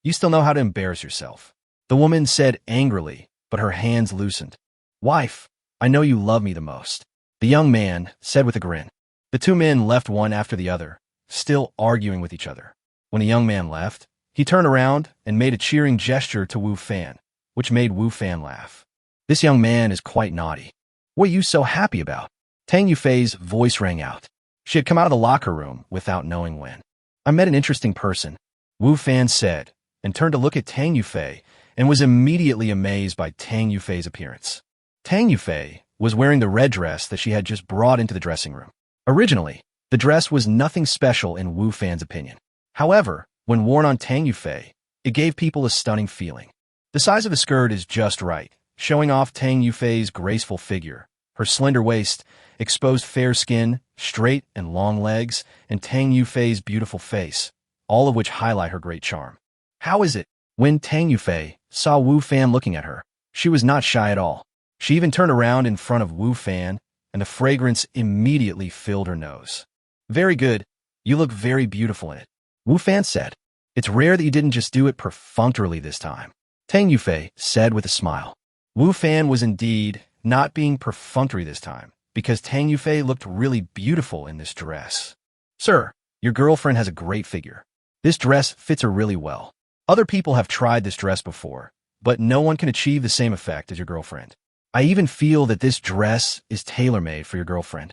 You still know how to embarrass yourself. The woman said angrily, but her hands loosened. Wife, I know you love me the most, the young man said with a grin. The two men left one after the other, still arguing with each other. When the young man left, he turned around and made a cheering gesture to Wu Fan, which made Wu Fan laugh. This young man is quite naughty. What are you so happy about? Tang Yufei's voice rang out. She had come out of the locker room without knowing when. I met an interesting person, Wu Fan said, and turned to look at Tang Yufei and was immediately amazed by Tang Yufei's appearance. Tang Yufei was wearing the red dress that she had just brought into the dressing room. Originally, the dress was nothing special in Wu Fan's opinion. However, when worn on Tang Yufei, it gave people a stunning feeling. The size of the skirt is just right, showing off Tang Yufei's graceful figure, her slender waist, exposed fair skin, straight and long legs, and Tang Yufei's beautiful face, all of which highlight her great charm. How is it? When Tang Yufei saw Wu Fan looking at her, she was not shy at all. She even turned around in front of Wu Fan, and the fragrance immediately filled her nose. Very good. You look very beautiful in it, Wu Fan said. It's rare that you didn't just do it perfunctorily this time, Tang Yufei said with a smile. Wu Fan was indeed not being perfunctory this time, because Tang Yufei looked really beautiful in this dress. Sir, your girlfriend has a great figure. This dress fits her really well. Other people have tried this dress before, but no one can achieve the same effect as your girlfriend. I even feel that this dress is tailor-made for your girlfriend,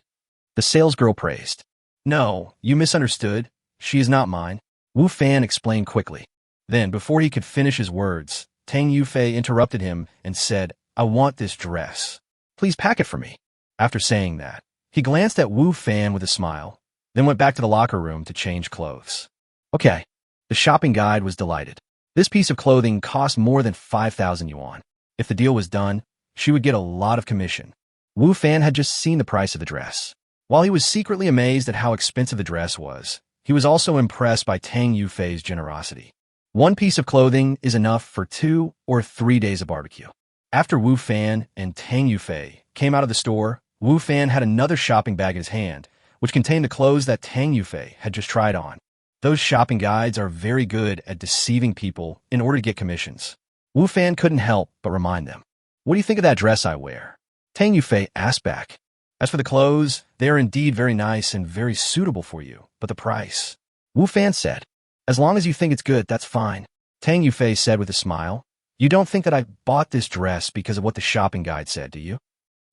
the salesgirl praised. No, you misunderstood. She is not mine, Wu Fan explained quickly. Then, before he could finish his words, Tang Yufei interrupted him and said, I want this dress. Please pack it for me. After saying that, he glanced at Wu Fan with a smile, then went back to the locker room to change clothes. Okay. The shopping guide was delighted. This piece of clothing cost more than 5,000 yuan. If the deal was done, she would get a lot of commission. Wu Fan had just seen the price of the dress. While he was secretly amazed at how expensive the dress was, he was also impressed by Tang Yufei's generosity. One piece of clothing is enough for 2 or 3 days of barbecue. After Wu Fan and Tang Yufei came out of the store, Wu Fan had another shopping bag in his hand, which contained the clothes that Tang Yufei had just tried on. Those shopping guides are very good at deceiving people in order to get commissions. Wu Fan couldn't help but remind them. What do you think of that dress I wear? Tang Yufei asked back. As for the clothes, they are indeed very nice and very suitable for you, but the price. Wu Fan said. As long as you think it's good, that's fine. Tang Yufei said with a smile. You don't think that I bought this dress because of what the shopping guide said, do you?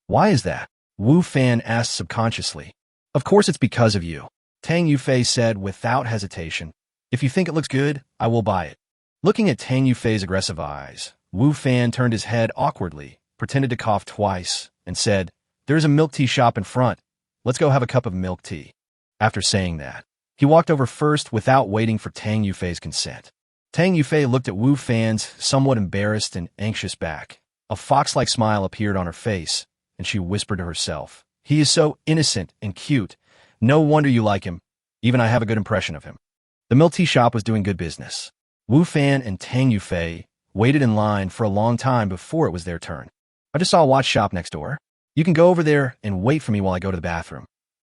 Why is that? Wu Fan asked subconsciously. Of course it's because of you. Tang Yufei said without hesitation. If you think it looks good, I will buy it. Looking at Tang Yufei's aggressive eyes, Wu Fan turned his head awkwardly, pretended to cough twice, and said, There's a milk tea shop in front. Let's go have a cup of milk tea. After saying that, he walked over first without waiting for Tang Yufei's consent. Tang Yufei looked at Wu Fan's somewhat embarrassed and anxious back. A fox-like smile appeared on her face, and she whispered to herself, He is so innocent and cute. No wonder you like him. Even I have a good impression of him. The milk tea shop was doing good business. Wu Fan and Tang Yufei waited in line for a long time before it was their turn. I just saw a watch shop next door. You can go over there and wait for me while I go to the bathroom.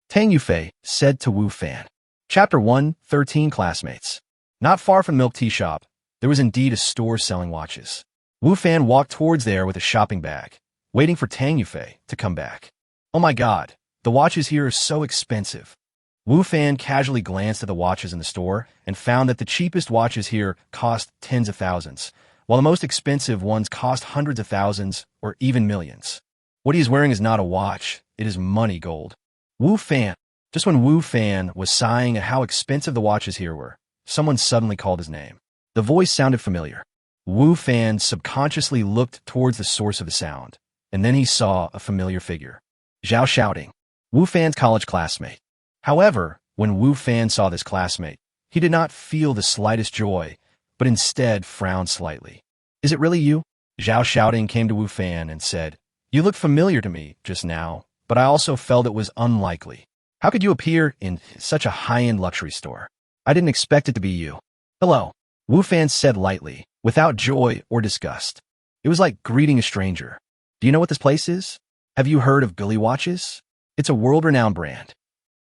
Tang Yufei said to Wu Fan. Chapter 1, 13 Classmates. Not far from the milk tea shop, there was indeed a store selling watches. Wu Fan walked towards there with a shopping bag, waiting for Tang Yufei to come back. Oh my god, the watches here are so expensive. Wu Fan casually glanced at the watches in the store and found that the cheapest watches here cost tens of thousands, while the most expensive ones cost hundreds of thousands or even millions. What he is wearing is not a watch, it is money gold. Wu Fan. Just when Wu Fan was sighing at how expensive the watches here were, someone suddenly called his name. The voice sounded familiar. Wu Fan subconsciously looked towards the source of the sound, and then he saw a familiar figure. Zhao Xiaoding, Wu Fan's college classmate. However, when Wu Fan saw this classmate, he did not feel the slightest joy, but instead frowned slightly. Is it really you? Zhao Xiaoding came to Wu Fan and said, You looked familiar to me just now, but I also felt it was unlikely. How could you appear in such a high-end luxury store? I didn't expect it to be you. Hello, Wu Fan said lightly, without joy or disgust. It was like greeting a stranger. Do you know what this place is? Have you heard of Gully Watches? It's a world-renowned brand.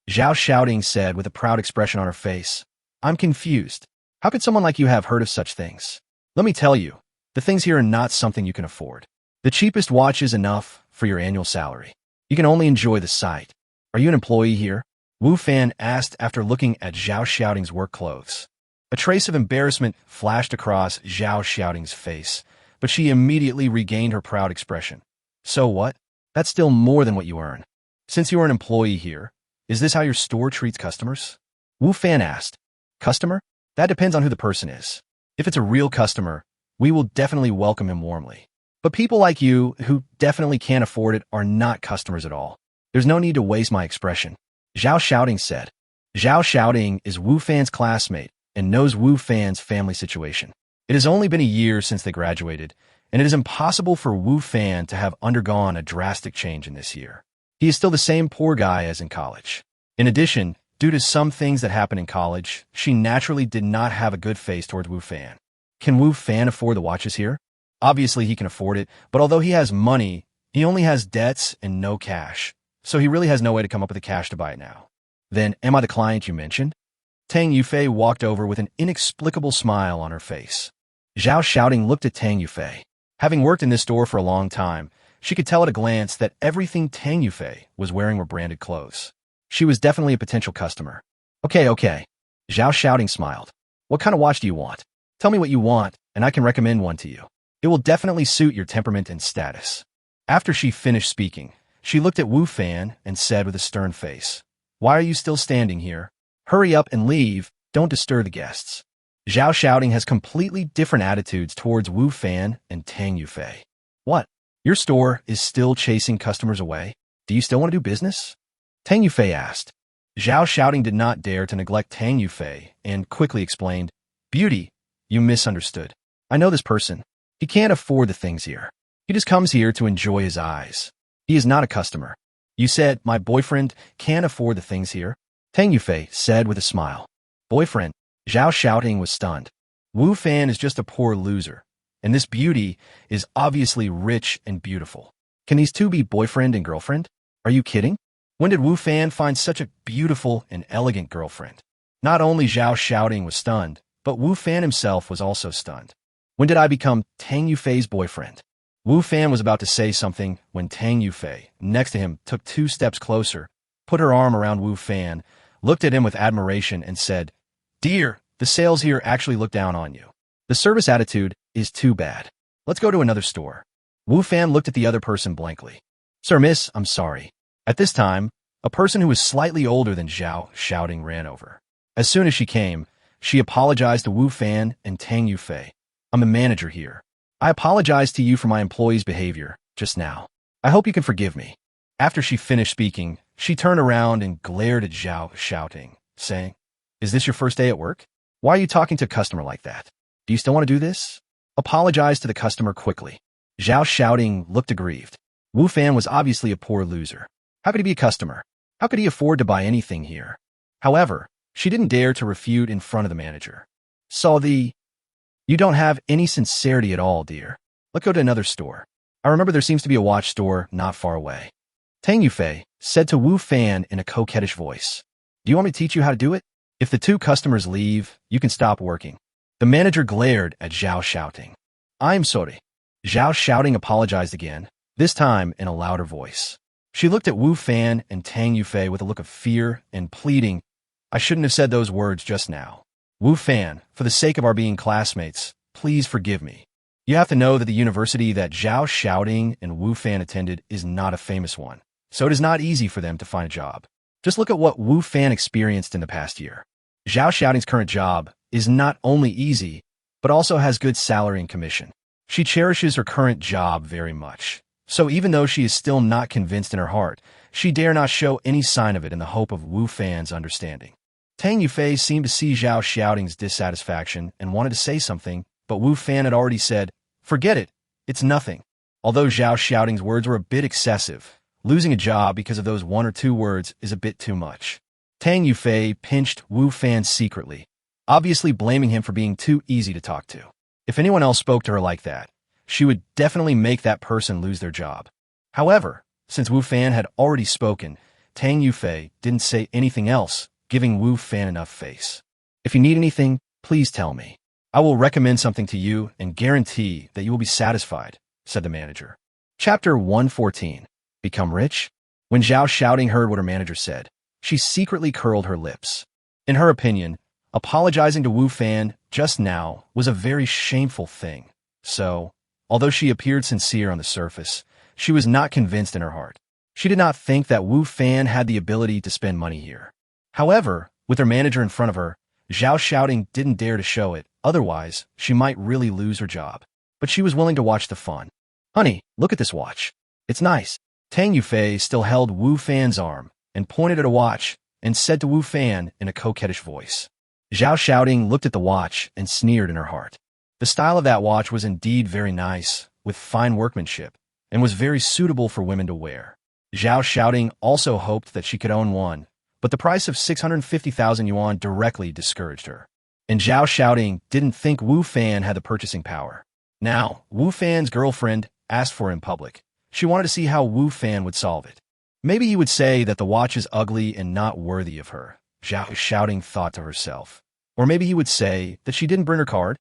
Zhao Xiaoding said with a proud expression on her face. I'm confused. How could someone like you have heard of such things? Let me tell you, the things here are not something you can afford. The cheapest watch is enough for your annual salary. You can only enjoy the sight. Are you an employee here? Wu Fan asked after looking at Zhao Xiaoding's work clothes. A trace of embarrassment flashed across Zhao Xiaoding's face, but she immediately regained her proud expression. So what? That's still more than what you earn. Since you are an employee here, is this how your store treats customers? Wu Fan asked. Customer? That depends on who the person is. If it's a real customer, we will definitely welcome him warmly. But people like you, who definitely can't afford it, are not customers at all. There's no need to waste my expression. Zhao Xiaoding said. Zhao Xiaoding is Wu Fan's classmate and knows Wu Fan's family situation. It has only been a year since they graduated, and it is impossible for Wu Fan to have undergone a drastic change in this year. He is still the same poor guy as in college. In addition, due to some things that happened in college, she naturally did not have a good face towards Wu Fan. Can Wu Fan afford the watches here? Obviously he can afford it, but although he has money, he only has debts and no cash, so he really has no way to come up with the cash to buy it now. Then, am I the client you mentioned? Tang Yufei walked over with an inexplicable smile on her face. Zhao Xiaoding looked at Tang Yufei. Having worked in this store for a long time, she could tell at a glance that everything Tang Yufei was wearing were branded clothes. She was definitely a potential customer. Okay. Zhao Xiaoding smiled. What kind of watch do you want? Tell me what you want, and I can recommend one to you. It will definitely suit your temperament and status. After she finished speaking, she looked at Wu Fan and said with a stern face, Why are you still standing here? Hurry up and leave, don't disturb the guests. Zhao Xiaoding has completely different attitudes towards Wu Fan and Tang Yufei. What? Your store is still chasing customers away? Do you still want to do business? Tang Yufei asked. Zhao Xiaoding did not dare to neglect Tang Yufei and quickly explained, Beauty, you misunderstood. I know this person. He can't afford the things here. He just comes here to enjoy his eyes. He is not a customer. You said, my boyfriend can't afford the things here? Tang Yufei said with a smile. Boyfriend? Zhao Xiaoding was stunned. Wu Fan is just a poor loser, and this beauty is obviously rich and beautiful. Can these two be boyfriend and girlfriend? Are you kidding? When did Wu Fan find such a beautiful and elegant girlfriend? Not only Zhao Xiaoding was stunned, but Wu Fan himself was also stunned. When did I become Tang Yufei's boyfriend? Wu Fan was about to say something when Tang Yufei, next to him, took 2 steps closer, put her arm around Wu Fan, looked at him with admiration, and said, "Dear, the sales here actually look down on you. The service attitude is too bad. Let's go to another store." Wu Fan looked at the other person blankly. "Sir, miss, I'm sorry." At this time, a person who was slightly older than Zhao shouting ran over. As soon as she came, she apologized to Wu Fan and Tang Yufei. "I'm a manager here. I apologize to you for my employee's behavior just now. I hope you can forgive me." After she finished speaking, she turned around and glared at Zhao shouting, saying, "Is this your first day at work? Why are you talking to a customer like that? Do you still want to do this? Apologize to the customer quickly." Zhao shouting looked aggrieved. Wu Fan was obviously a poor loser. How could he be a customer? How could he afford to buy anything here? However, she didn't dare to refute in front of the manager. "You don't have any sincerity at all, dear. Let's go to another store. I remember there seems to be a watch store not far away." Tang Yufei said to Wu Fan in a coquettish voice, "Do you want me to teach you how to do it? If the 2 customers leave, you can stop working." The manager glared at Zhao shouting. "I'm sorry." Zhao shouting apologized again, this time in a louder voice. She looked at Wu Fan and Tang Yufei with a look of fear and pleading. "I shouldn't have said those words just now. Wu Fan, for the sake of our being classmates, please forgive me. You have to know that the university that Zhao shouting and Wu Fan attended is not a famous one, so it is not easy for them to find a job. Just look at what Wu Fan experienced in the past year. Zhao shouting's current job is not only easy, but also has good salary and commission. She cherishes her current job very much. So even though she is still not convinced in her heart, she dare not show any sign of it in the hope of Wu Fan's understanding." Tang Yufei seemed to see Zhao shouting's dissatisfaction and wanted to say something, but Wu Fan had already said, "Forget it, it's nothing." Although Zhao shouting's words were a bit excessive, losing a job because of those 1 or 2 words is a bit too much. Tang Yufei pinched Wu Fan secretly, obviously blaming him for being too easy to talk to. If anyone else spoke to her like that, she would definitely make that person lose their job. However, since Wu Fan had already spoken, Tang Yufei didn't say anything else, giving Wu Fan enough face. "If you need anything, please tell me. I will recommend something to you and guarantee that you will be satisfied," said the manager. Chapter 114. Become Rich? When Zhao shouting heard what her manager said, she secretly curled her lips. In her opinion, apologizing to Wu Fan just now was a very shameful thing. So, although she appeared sincere on the surface, she was not convinced in her heart. She did not think that Wu Fan had the ability to spend money here. However, with her manager in front of her, Zhao shouting didn't dare to show it, otherwise she might really lose her job. But she was willing to watch the fun. "Honey, look at this watch. It's nice." Tang Yufei still held Wu Fan's arm and pointed at a watch and said to Wu Fan in a coquettish voice. Zhao shouting looked at the watch and sneered in her heart. The style of that watch was indeed very nice, with fine workmanship, and was very suitable for women to wear. Zhao shouting also hoped that she could own one, but the price of 650,000 yuan directly discouraged her. And Zhao shouting didn't think Wu Fan had the purchasing power. Now, Wu Fan's girlfriend asked for it in public. She wanted to see how Wu Fan would solve it. Maybe he would say that the watch is ugly and not worthy of her, Zhao shouting thought to herself. Or maybe he would say that she didn't bring her card.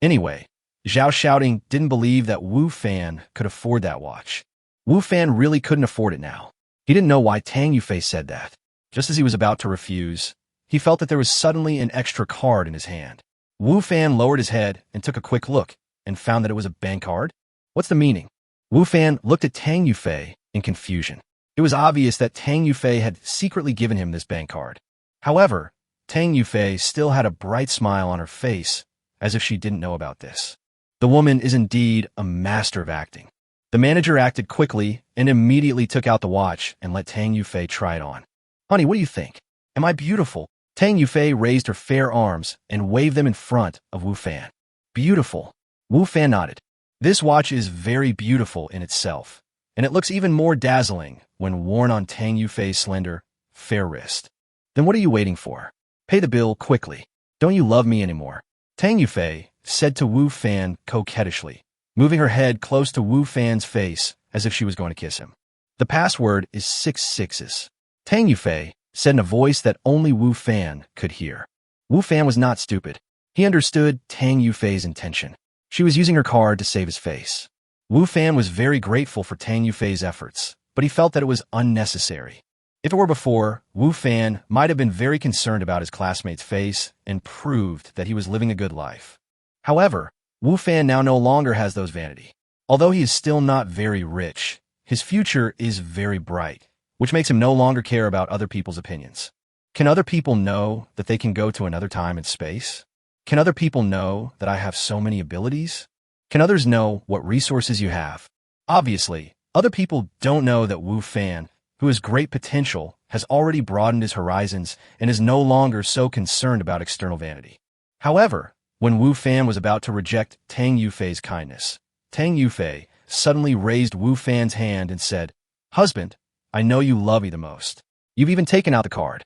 Anyway, Zhao shouting didn't believe that Wu Fan could afford that watch. Wu Fan really couldn't afford it now. He didn't know why Tang Yufei said that. Just as he was about to refuse, he felt that there was suddenly an extra card in his hand. Wu Fan lowered his head and took a quick look and found that it was a bank card. What's the meaning? Wu Fan looked at Tang Yufei in confusion. It was obvious that Tang Yufei had secretly given him this bank card. However, Tang Yufei still had a bright smile on her face, as if she didn't know about this. The woman is indeed a master of acting. The manager acted quickly and immediately took out the watch and let Tang Yufei try it on. "Honey, what do you think? Am I beautiful?" Tang Yufei raised her fair arms and waved them in front of Wu Fan. "Beautiful." Wu Fan nodded. "This watch is very beautiful in itself, and it looks even more dazzling when worn on Tang Yufei's slender, fair wrist. Then what are you waiting for? Pay the bill quickly. Don't you love me anymore?" Tang Yufei said to Wu Fan coquettishly, moving her head close to Wu Fan's face as if she was going to kiss him. "The password is 6 6s. Tang Yufei said in a voice that only Wu Fan could hear. Wu Fan was not stupid. He understood Tang Yufei's intention. She was using her card to save his face. Wu Fan was very grateful for Tang Yufei's efforts, but he felt that it was unnecessary. If it were before, Wu Fan might have been very concerned about his classmate's face and proved that he was living a good life. However, Wu Fan now no longer has those vanity. Although he is still not very rich, his future is very bright, which makes him no longer care about other people's opinions. Can other people know that they can go to another time and space? Can other people know that I have so many abilities? Can others know what resources you have? Obviously, other people don't know that Wu Fan, who has great potential, has already broadened his horizons and is no longer so concerned about external vanity. However, when Wu Fan was about to reject Tang Yufei's kindness, Tang Yufei suddenly raised Wu Fan's hand and said, "Husband, I know you love me the most. You've even taken out the card."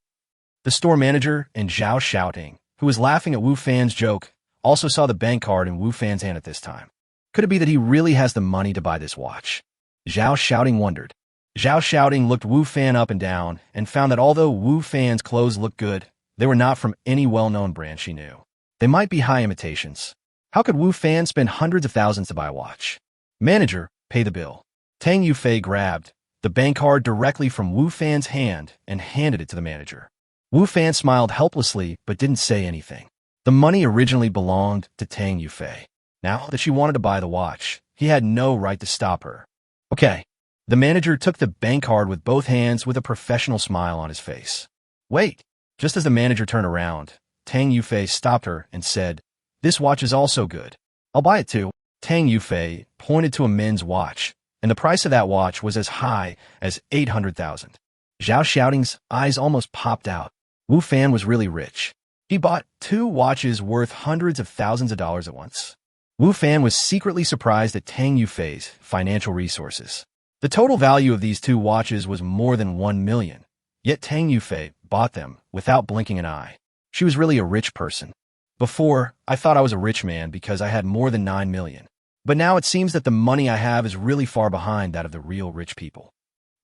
The store manager and Zhao Xiaoting, who was laughing at Wu Fan's joke, also saw the bank card in Wu Fan's hand at this time. Could it be that he really has the money to buy this watch? Zhao Xiaoting wondered. Zhao Xiaoting looked Wu Fan up and down and found that although Wu Fan's clothes looked good, they were not from any well-known brand she knew. They might be high imitations. How could Wu Fan spend hundreds of thousands to buy a watch? Manager, pay the bill. Tang Yufei grabbed the bank card directly from Wu Fan's hand and handed it to the manager. Wu Fan smiled helplessly but didn't say anything. The money originally belonged to Tang Yufei. Now that she wanted to buy the watch, he had no right to stop her. Okay. The manager took the bank card with both hands with a professional smile on his face. Wait. Just as the manager turned around, Tang Yufei stopped her and said, "This watch is also good. I'll buy it too." Tang Yufei pointed to a men's watch, and the price of that watch was as high as 800,000. Zhao Xiaoting's eyes almost popped out. Wu Fan was really rich. He bought 2 watches worth hundreds of thousands of dollars at once. Wu Fan was secretly surprised at Tang Yufei's financial resources. The total value of these 2 watches was more than 1 million, yet Tang Yufei bought them without blinking an eye. She was really a rich person. Before, I thought I was a rich man because I had more than 9 million. But now it seems that the money I have is really far behind that of the real rich people.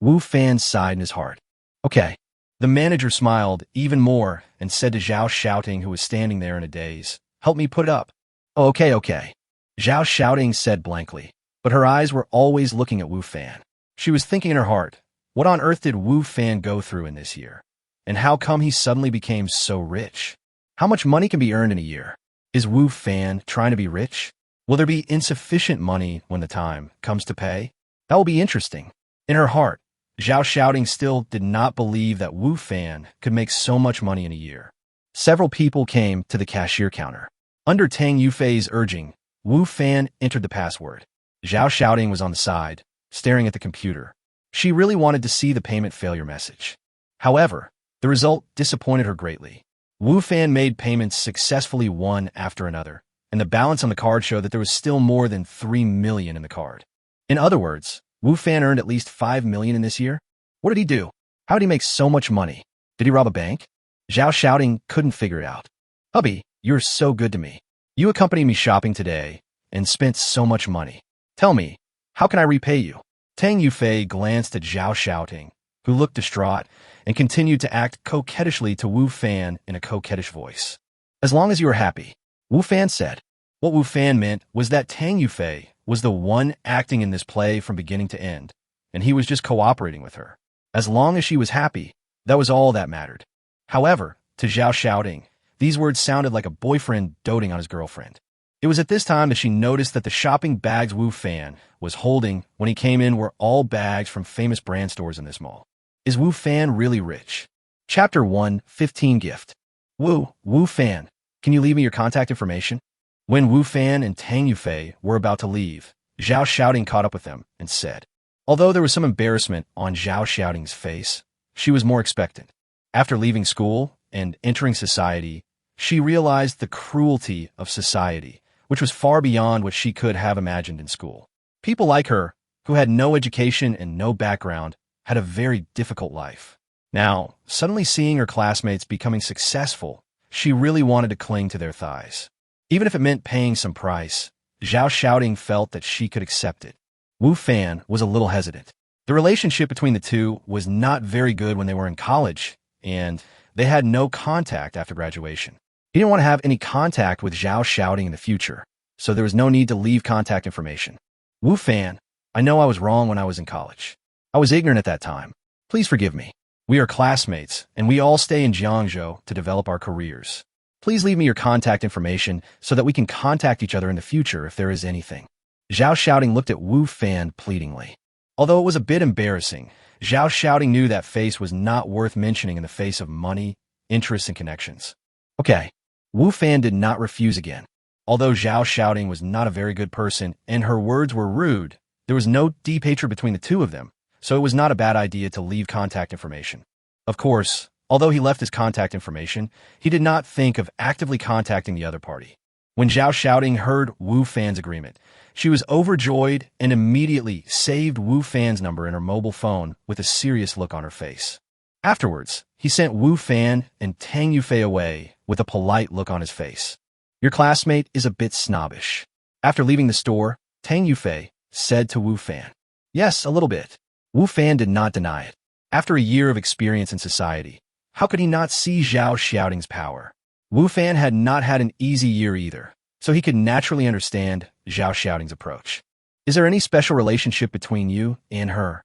Wu Fan sighed in his heart. Okay. The manager smiled even more and said to Zhao Xiaoting, who was standing there in a daze, "Help me put it up." "Oh, okay. Zhao Xiaoting said blankly, but her eyes were always looking at Wu Fan. She was thinking in her heart, what on earth did Wu Fan go through in this year? And how come he suddenly became so rich? How much money can be earned in a year? Is Wu Fan trying to be rich? Will there be insufficient money when the time comes to pay? That will be interesting. In her heart, Zhao Xiaoting still did not believe that Wu Fan could make so much money in a year. Several people came to the cashier counter. Under Tang Yufei's urging, Wu Fan entered the password. Zhao Xiaoting was on the side, staring at the computer. She really wanted to see the payment failure message. However, the result disappointed her greatly. Wu Fan made payments successfully one after another, and the balance on the card showed that there was still more than 3 million in the card. In other words, Wu Fan earned at least 5 million in this year? What did he do? How did he make so much money? Did he rob a bank? Zhao Xiaoting couldn't figure it out. "Hubby, you're so good to me. You accompanied me shopping today and spent so much money. Tell me, how can I repay you?" Tang Yufei glanced at Zhao Xiaoting, who looked distraught, and continued to act coquettishly to Wu Fan in a coquettish voice. "As long as you are happy," Wu Fan said. What Wu Fan meant was that Tang Yufei was the one acting in this play from beginning to end, and he was just cooperating with her. As long as she was happy, that was all that mattered. However, to Zhao Xiaoting, these words sounded like a boyfriend doting on his girlfriend. It was at this time that she noticed that the shopping bags Wu Fan was holding when he came in were all bags from famous brand stores in this mall. Is Wu Fan really rich? Chapter 1, 15 Gift. Wu Fan, can you leave me your contact information? When Wu Fan and Tang Yufei were about to leave, Zhao Xiaoting caught up with them and said, although there was some embarrassment on Zhao Xiaoting's face, she was more expectant. After leaving school and entering society, she realized the cruelty of society, which was far beyond what she could have imagined in school. People like her, who had no education and no background, had a very difficult life. Now, suddenly seeing her classmates becoming successful, she really wanted to cling to their thighs. Even if it meant paying some price, Zhao Xiaoting felt that she could accept it. Wu Fan was a little hesitant. The relationship between the two was not very good when they were in college, and they had no contact after graduation. He didn't want to have any contact with Zhao Xiaoting in the future, so there was no need to leave contact information. Wu Fan, I know I was wrong when I was in college. I was ignorant at that time. Please forgive me. We are classmates, and we all stay in Jiangzhou to develop our careers. Please leave me your contact information so that we can contact each other in the future if there is anything. Zhao Shouting looked at Wu Fan pleadingly. Although it was a bit embarrassing, Zhao Shouting knew that face was not worth mentioning in the face of money, interests, and connections. Okay. Wu Fan did not refuse again. Although Zhao Shouting was not a very good person and her words were rude, there was no deep hatred between the two of them, so it was not a bad idea to leave contact information. Of course, although he left his contact information, he did not think of actively contacting the other party. When Zhao Shouting heard Wu Fan's agreement, she was overjoyed and immediately saved Wu Fan's number in her mobile phone with a serious look on her face. Afterwards, he sent Wu Fan and Tang Yufei away with a polite look on his face. Your classmate is a bit snobbish. After leaving the store, Tang Yufei said to Wu Fan. Yes, a little bit. Wu Fan did not deny it. After a year of experience in society, how could he not see Zhao Shouting's power? Wu Fan had not had an easy year either, so he could naturally understand Zhao Shouting's approach. Is there any special relationship between you and her?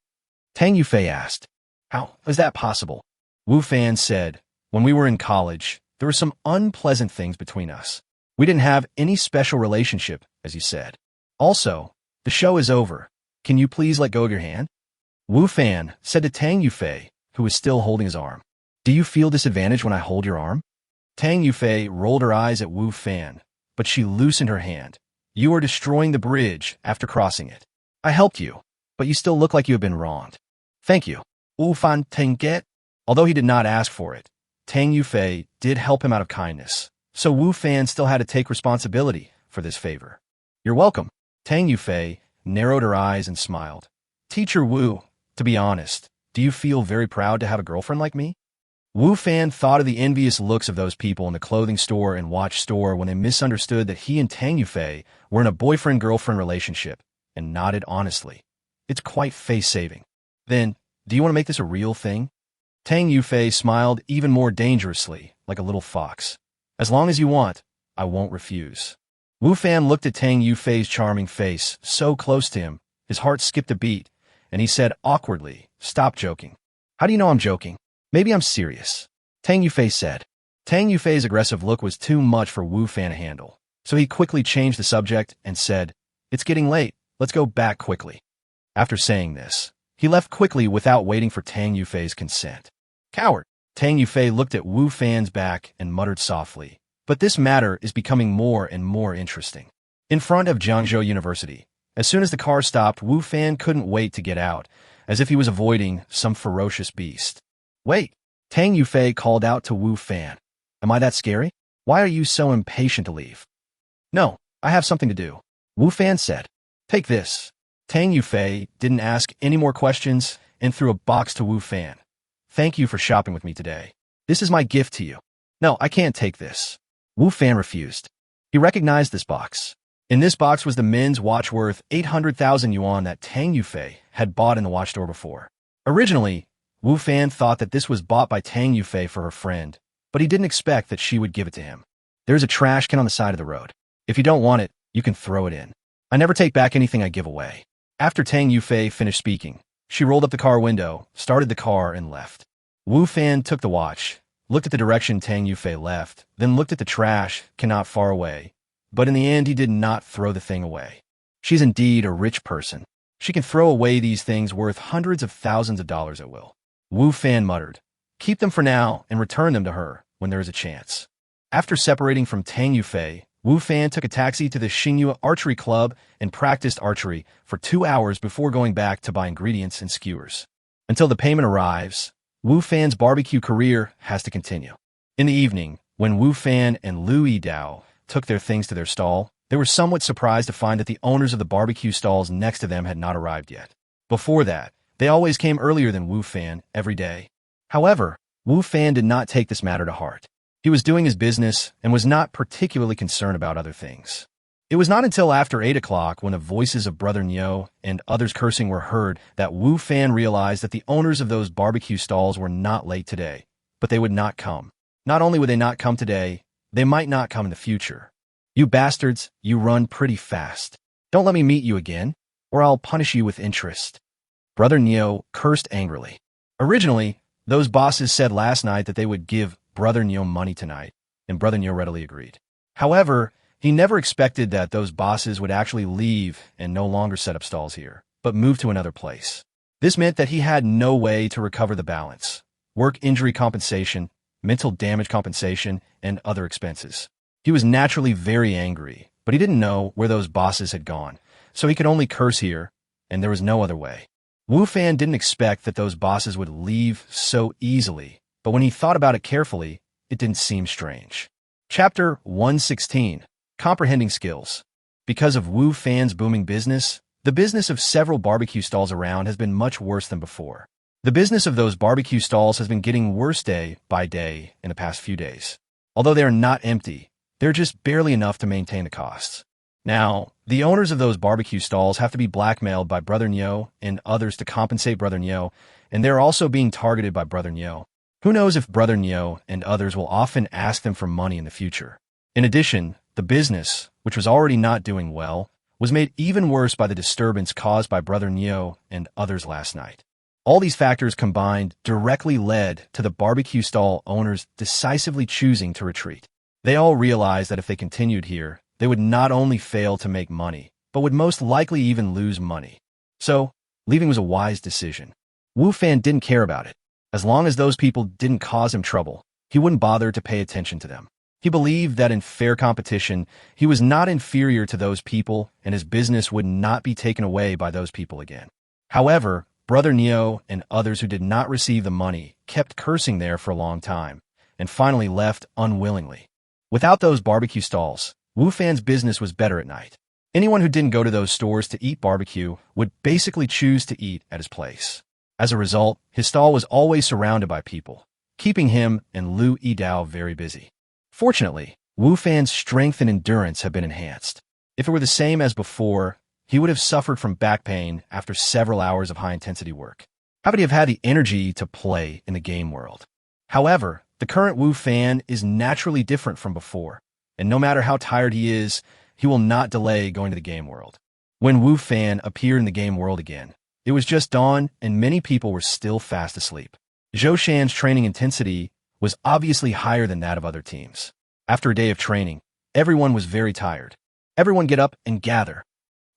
Tang Yufei asked. How is that possible? Wu Fan said, when we were in college, there were some unpleasant things between us. We didn't have any special relationship, as you said. Also, the show is over. Can you please let go of your hand? Wu Fan said to Tang Yufei, who was still holding his arm. Do you feel disadvantaged when I hold your arm? Tang Yufei rolled her eyes at Wu Fan, but she loosened her hand. You are destroying the bridge after crossing it. I helped you, but you still look like you have been wronged. Thank you. Wu Fan Tenget. Although he did not ask for it, Tang Yufei did help him out of kindness, so Wu Fan still had to take responsibility for this favor. You're welcome. Tang Yufei narrowed her eyes and smiled. Teacher Wu, to be honest, do you feel very proud to have a girlfriend like me? Wu Fan thought of the envious looks of those people in the clothing store and watch store when they misunderstood that he and Tang Yufei were in a boyfriend-girlfriend relationship, and nodded honestly. It's quite face-saving. Then, do you want to make this a real thing? Tang Yufei smiled even more dangerously, like a little fox. As long as you want, I won't refuse. Wu Fan looked at Tang Yufei's charming face, so close to him, his heart skipped a beat, and he said awkwardly, Stop joking. How do you know I'm joking? Maybe I'm serious. Tang Yufei said. Tang Yufei's aggressive look was too much for Wu Fan to handle, so he quickly changed the subject and said, It's getting late, let's go back quickly. After saying this, he left quickly without waiting for Tang Yufei's consent. Coward! Tang Yufei looked at Wu Fan's back and muttered softly, But this matter is becoming more and more interesting. In front of Jiangzhou University, as soon as the car stopped, Wu Fan couldn't wait to get out, as if he was avoiding some ferocious beast. Wait! Tang Yufei called out to Wu Fan. Am I that scary? Why are you so impatient to leave? No, I have something to do. Wu Fan said. Take this. Tang Yufei didn't ask any more questions and threw a box to Wu Fan. Thank you for shopping with me today. This is my gift to you. No, I can't take this. Wu Fan refused. He recognized this box. In this box was the men's watch worth 800,000 yuan that Tang Yufei had bought in the watch store before. Originally, Wu Fan thought that this was bought by Tang Yufei for her friend, but he didn't expect that she would give it to him. There's a trash can on the side of the road. If you don't want it, you can throw it in. I never take back anything I give away. After Tang Yufei finished speaking, she rolled up the car window, started the car, and left. Wu Fan took the watch, looked at the direction Tang Yufei left, then looked at the trash can not far away, but in the end he did not throw the thing away. She's indeed a rich person. She can throw away these things worth hundreds of thousands of dollars at will. Wu Fan muttered, Keep them for now and return them to her when there is a chance. After separating from Tang Yufei, Wu Fan took a taxi to the Xinyu Archery Club and practiced archery for 2 hours before going back to buy ingredients and skewers. Until the payment arrives, Wu Fan's barbecue career has to continue. In the evening, when Wu Fan and Lu Yidao took their things to their stall, they were somewhat surprised to find that the owners of the barbecue stalls next to them had not arrived yet. Before that, they always came earlier than Wu Fan every day. However, Wu Fan did not take this matter to heart. He was doing his business and was not particularly concerned about other things. It was not until after 8 o'clock, when the voices of Brother Nyo and others cursing were heard, that Wu Fan realized that the owners of those barbecue stalls were not late today, but they would not come. Not only would they not come today, they might not come in the future. You bastards, you run pretty fast. Don't let me meet you again, or I'll punish you with interest." Brother Neo cursed angrily. Originally, those bosses said last night that they would give Brother Neo money tonight, and Brother Neo readily agreed. However, he never expected that those bosses would actually leave and no longer set up stalls here, but move to another place. This meant that he had no way to recover the balance: work injury compensation, mental damage compensation, and other expenses. He was naturally very angry, but he didn't know where those bosses had gone, so he could only curse here, and there was no other way. Wu Fan didn't expect that those bosses would leave so easily, but when he thought about it carefully, it didn't seem strange. Chapter 116. Comprehending Skills. Because of Wu Fan's booming business, the business of several barbecue stalls around has been much worse than before. The business of those barbecue stalls has been getting worse day by day in the past few days. Although they are not empty, they're just barely enough to maintain the costs. Now, the owners of those barbecue stalls have to be blackmailed by Brother Neo and others to compensate Brother Neo, and they're also being targeted by Brother Neo. Who knows if Brother Neo and others will often ask them for money in the future. In addition, the business, which was already not doing well, was made even worse by the disturbance caused by Brother Neo and others last night. All these factors combined directly led to the barbecue stall owners decisively choosing to retreat. They all realized that if they continued here, they would not only fail to make money, but would most likely even lose money. So, leaving was a wise decision. Wu Fan didn't care about it. As long as those people didn't cause him trouble, he wouldn't bother to pay attention to them. He believed that in fair competition, he was not inferior to those people, and his business would not be taken away by those people again. However, Brother Neo and others who did not receive the money kept cursing there for a long time, and finally left unwillingly. Without those barbecue stalls, Wu Fan's business was better at night. Anyone who didn't go to those stores to eat barbecue would basically choose to eat at his place. As a result, his stall was always surrounded by people, keeping him and Lu Yidao very busy. Fortunately, Wu Fan's strength and endurance have been enhanced. If it were the same as before, he would have suffered from back pain after several hours of high-intensity work. How would he have had the energy to play in the game world? However, the current Wu Fan is naturally different from before, and no matter how tired he is, he will not delay going to the game world. When Wu Fan appeared in the game world again, it was just dawn and many people were still fast asleep. Zhou Shan's training intensity was obviously higher than that of other teams. After a day of training, everyone was very tired. Everyone get up and gather.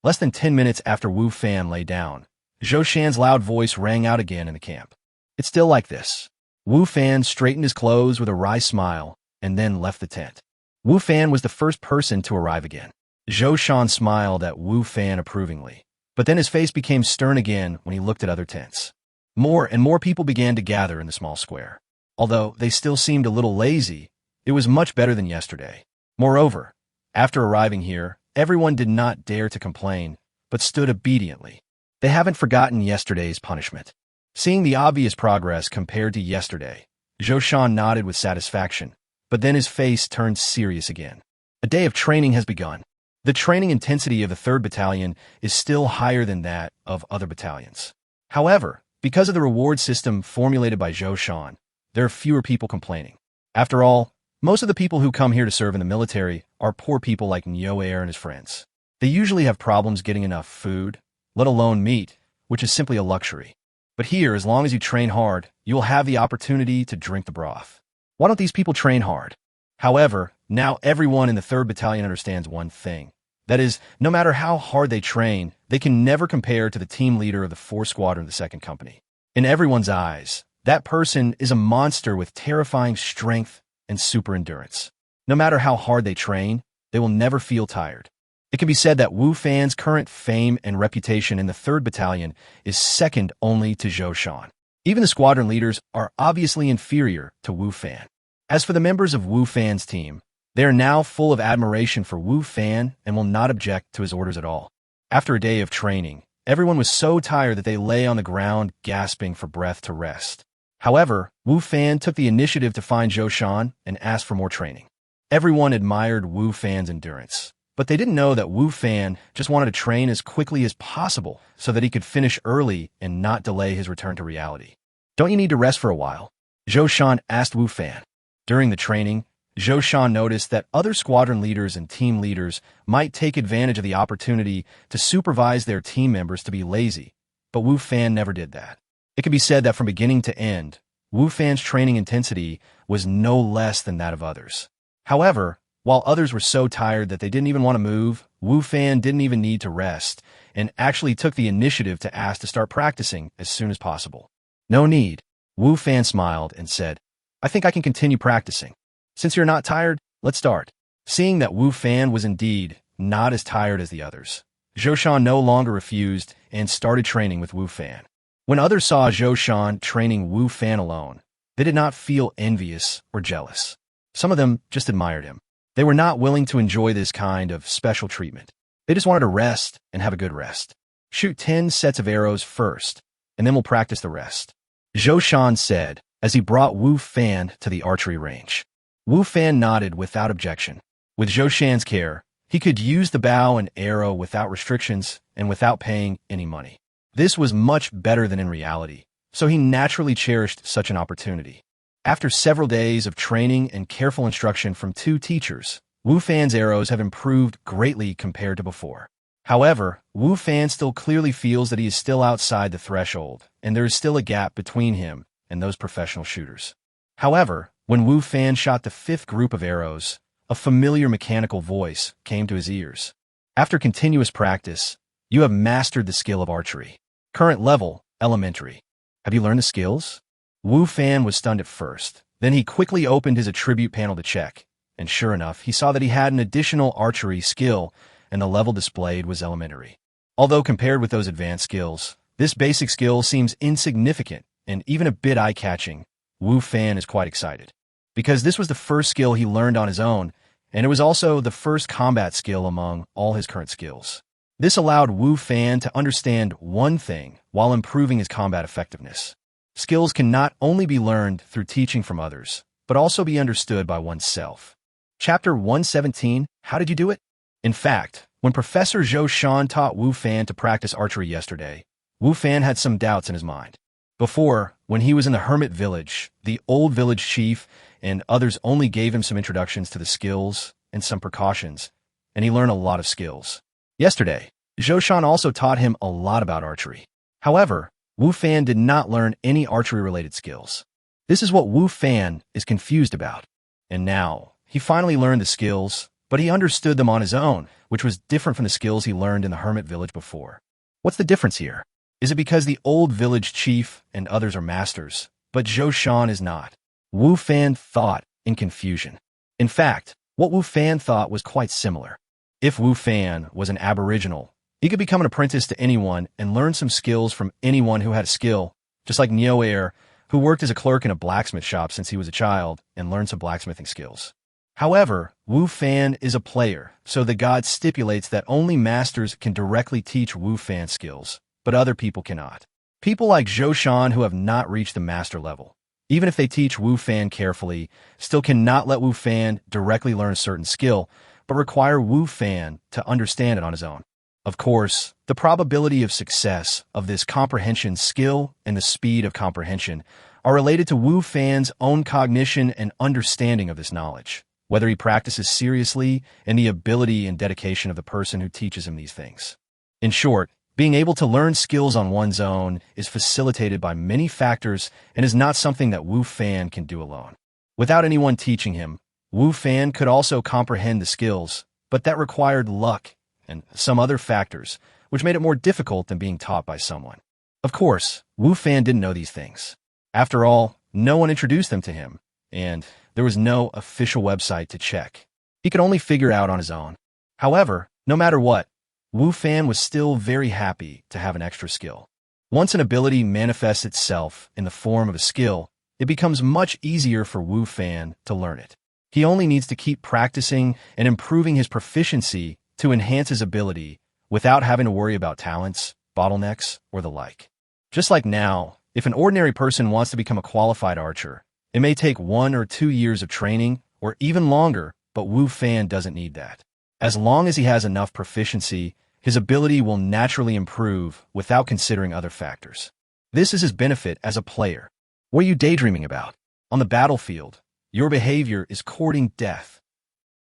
Less than 10 minutes after Wu Fan lay down, Zhou Shan's loud voice rang out again in the camp. It's still like this. Wu Fan straightened his clothes with a wry smile and then left the tent. Wu Fan was the first person to arrive again. Zhou Shan smiled at Wu Fan approvingly, but then his face became stern again when he looked at other tents. More and more people began to gather in the small square. Although they still seemed a little lazy, it was much better than yesterday. Moreover, after arriving here, everyone did not dare to complain, but stood obediently. They haven't forgotten yesterday's punishment. Seeing the obvious progress compared to yesterday, Zhou Shan nodded with satisfaction, but then his face turned serious again. A day of training has begun. The training intensity of the 3rd Battalion is still higher than that of other battalions. However, because of the reward system formulated by Zhou Shan, there are fewer people complaining. After all, most of the people who come here to serve in the military are poor people like Neo Air and his friends. They usually have problems getting enough food, let alone meat, which is simply a luxury. But here, as long as you train hard, you will have the opportunity to drink the broth. Why don't these people train hard? However, now everyone in the 3rd Battalion understands one thing. That is, no matter how hard they train, they can never compare to the team leader of the 4th Squadron of the 2nd Company. In everyone's eyes, that person is a monster with terrifying strength and super endurance. No matter how hard they train, they will never feel tired. It can be said that Wu Fan's current fame and reputation in the 3rd Battalion is second only to Zhou Shan. Even the squadron leaders are obviously inferior to Wu Fan. As for the members of Wu Fan's team, they are now full of admiration for Wu Fan and will not object to his orders at all. After a day of training, everyone was so tired that they lay on the ground gasping for breath to rest. However, Wu Fan took the initiative to find Zhou Shan and asked for more training. Everyone admired Wu Fan's endurance, but they didn't know that Wu Fan just wanted to train as quickly as possible so that he could finish early and not delay his return to reality. Don't you need to rest for a while? Zhou Shan asked Wu Fan. During the training, Zhou Shan noticed that other squadron leaders and team leaders might take advantage of the opportunity to supervise their team members to be lazy, but Wu Fan never did that. It can be said that from beginning to end, Wu Fan's training intensity was no less than that of others. However, while others were so tired that they didn't even want to move, Wu Fan didn't even need to rest and actually took the initiative to ask to start practicing as soon as possible. No need. Wu Fan smiled and said, I think I can continue practicing. Since you're not tired, let's start. Seeing that Wu Fan was indeed not as tired as the others, Zhou Shan no longer refused and started training with Wu Fan. When others saw Zhou Shan training Wu Fan alone, they did not feel envious or jealous. Some of them just admired him. They were not willing to enjoy this kind of special treatment. They just wanted to rest and have a good rest. Shoot 10 sets of arrows first, and then we'll practice the rest, Zhou Shan said as he brought Wu Fan to the archery range. Wu Fan nodded without objection. With Zhou Shan's care, he could use the bow and arrow without restrictions and without paying any money. This was much better than in reality, so he naturally cherished such an opportunity. After several days of training and careful instruction from 2 teachers, Wu Fan's arrows have improved greatly compared to before. However, Wu Fan still clearly feels that he is still outside the threshold, and there is still a gap between him and those professional shooters. However, when Wu Fan shot the 5th group of arrows, a familiar mechanical voice came to his ears. After continuous practice, you have mastered the skill of archery. Current level, elementary. Have you learned the skills? Wu Fan was stunned at first. Then he quickly opened his attribute panel to check, and sure enough, he saw that he had an additional archery skill, and the level displayed was elementary. Although compared with those advanced skills, this basic skill seems insignificant and even a bit eye-catching. Wu Fan is quite excited, because this was the first skill he learned on his own, and it was also the first combat skill among all his current skills. This allowed Wu Fan to understand one thing while improving his combat effectiveness. Skills can not only be learned through teaching from others, but also be understood by oneself. Chapter 117, How did you do it? In fact, when Professor Zhou Shan taught Wu Fan to practice archery yesterday, Wu Fan had some doubts in his mind. Before, when he was in the hermit village, the old village chief and others only gave him some introductions to the skills and some precautions, and he learned a lot of skills. Yesterday, Zhou Shan also taught him a lot about archery. However, Wu Fan did not learn any archery-related skills. This is what Wu Fan is confused about. And now, he finally learned the skills, but he understood them on his own, which was different from the skills he learned in the hermit village before. What's the difference here? Is it because the old village chief and others are masters, but Zhou Shan is not? Wu Fan thought in confusion. In fact, what Wu Fan thought was quite similar. If Wu Fan was an aboriginal, he could become an apprentice to anyone and learn some skills from anyone who had a skill, just like Niu Er, who worked as a clerk in a blacksmith shop since he was a child and learned some blacksmithing skills. However, Wu Fan is a player, so the god stipulates that only masters can directly teach Wu Fan skills, but other people cannot. People like Zhou Shan who have not reached the master level, even if they teach Wu Fan carefully, still cannot let Wu Fan directly learn a certain skill, but require Wu Fan to understand it on his own. Of course, the probability of success of this comprehension skill and the speed of comprehension are related to Wu Fan's own cognition and understanding of this knowledge, whether he practices seriously and the ability and dedication of the person who teaches him these things. In short, being able to learn skills on one's own is facilitated by many factors and is not something that Wu Fan can do alone. Without anyone teaching him, Wu Fan could also comprehend the skills, but that required luck and some other factors, which made it more difficult than being taught by someone. Of course, Wu Fan didn't know these things. After all, no one introduced them to him, and there was no official website to check. He could only figure out on his own. However, no matter what, Wu Fan was still very happy to have an extra skill. Once an ability manifests itself in the form of a skill, it becomes much easier for Wu Fan to learn it. He only needs to keep practicing and improving his proficiency to enhance his ability without having to worry about talents, bottlenecks, or the like. Just like now, if an ordinary person wants to become a qualified archer, it may take 1 or 2 years of training or even longer, but Wu Fan doesn't need that. As long as he has enough proficiency, his ability will naturally improve without considering other factors. This is his benefit as a player. What are you daydreaming about? On the battlefield, Your behavior is courting death.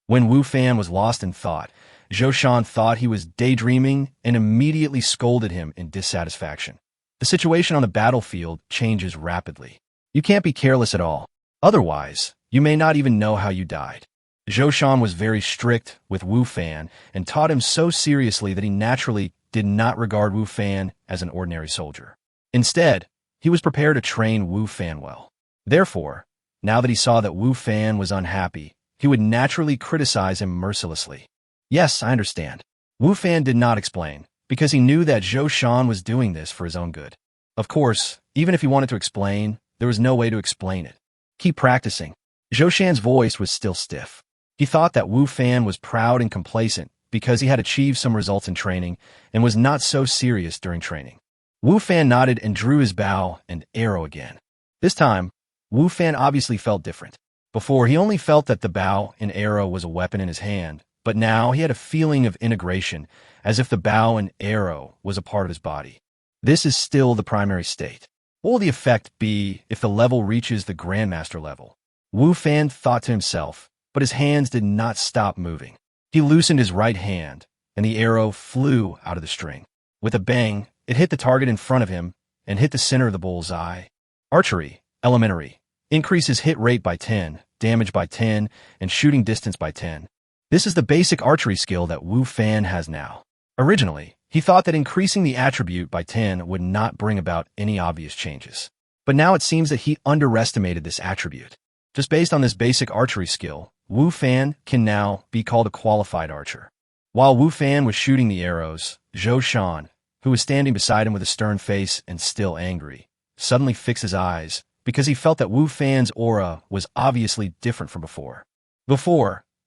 When Wu Fan was lost in thought, Zhou Shan thought he was daydreaming and immediately scolded him in dissatisfaction. The situation on the battlefield changes rapidly. You can't be careless at all. Otherwise, you may not even know how you died. Zhou Shan was very strict with Wu Fan and taught him so seriously that he naturally did not regard Wu Fan as an ordinary soldier. Instead, he was prepared to train Wu Fan well. Therefore, now that he saw that Wu Fan was unhappy, he would naturally criticize him mercilessly. Yes, I understand. Wu Fan did not explain, because he knew that Zhou Shan was doing this for his own good. Of course, even if he wanted to explain, there was no way to explain it. Keep practicing. Zhou Shan's voice was still stiff. He thought that Wu Fan was proud and complacent because he had achieved some results in training and was not so serious during training. Wu Fan nodded and drew his bow and arrow again. This time, Wu Fan obviously felt different. Before, he only felt that the bow and arrow was a weapon in his hand, but now he had a feeling of integration, as if the bow and arrow was a part of his body. This is still the primary state. What will the effect be if the level reaches the Grandmaster level? Wu Fan thought to himself, but his hands did not stop moving. He loosened his right hand, and the arrow flew out of the string. With a bang, it hit the target in front of him and hit the center of the bull's eye. Archery, elementary, increases hit rate by 10, damage by 10, and shooting distance by 10. This is the basic archery skill that Wu Fan has now. Originally, he thought that increasing the attribute by 10 would not bring about any obvious changes. But now it seems that he underestimated this attribute. Just based on this basic archery skill, Wu Fan can now be called a qualified archer. While Wu Fan was shooting the arrows, Zhou Shan, who was standing beside him with a stern face and still angry, suddenly fixed his eyes because he felt that Wu Fan's aura was obviously different from before.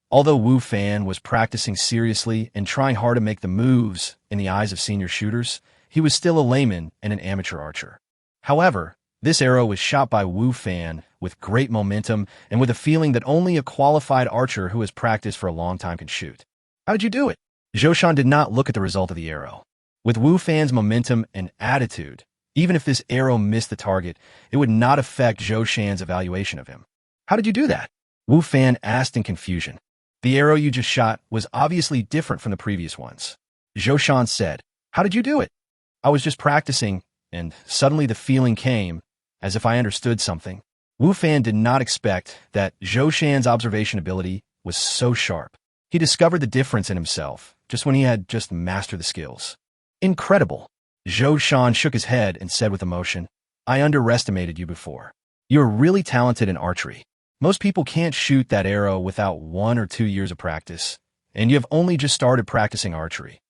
Although Wu Fan was practicing seriously and trying hard to make the moves in the eyes of senior shooters, he was still a layman and an amateur archer. However, this arrow was shot by Wu Fan with great momentum and with a feeling that only a qualified archer who has practiced for a long time can shoot. How did you do it? Zhou Shan did not look at the result of the arrow. With Wu Fan's momentum and attitude, even if this arrow missed the target, it would not affect Zhou Shan's evaluation of him. How did you do that? Wu Fan asked in confusion. The arrow you just shot was obviously different from the previous ones. Zhou Shan said, How did you do it? I was just practicing, and suddenly the feeling came, as if I understood something. Wu Fan did not expect that Zhou Shan's observation ability was so sharp. He discovered the difference in himself just when he had just mastered the skills. Incredible. Zhou Shan shook his head and said with emotion, I underestimated you before. You're really talented in archery. Most people can't shoot that arrow without 1 or 2 years of practice, and you have only just started practicing archery.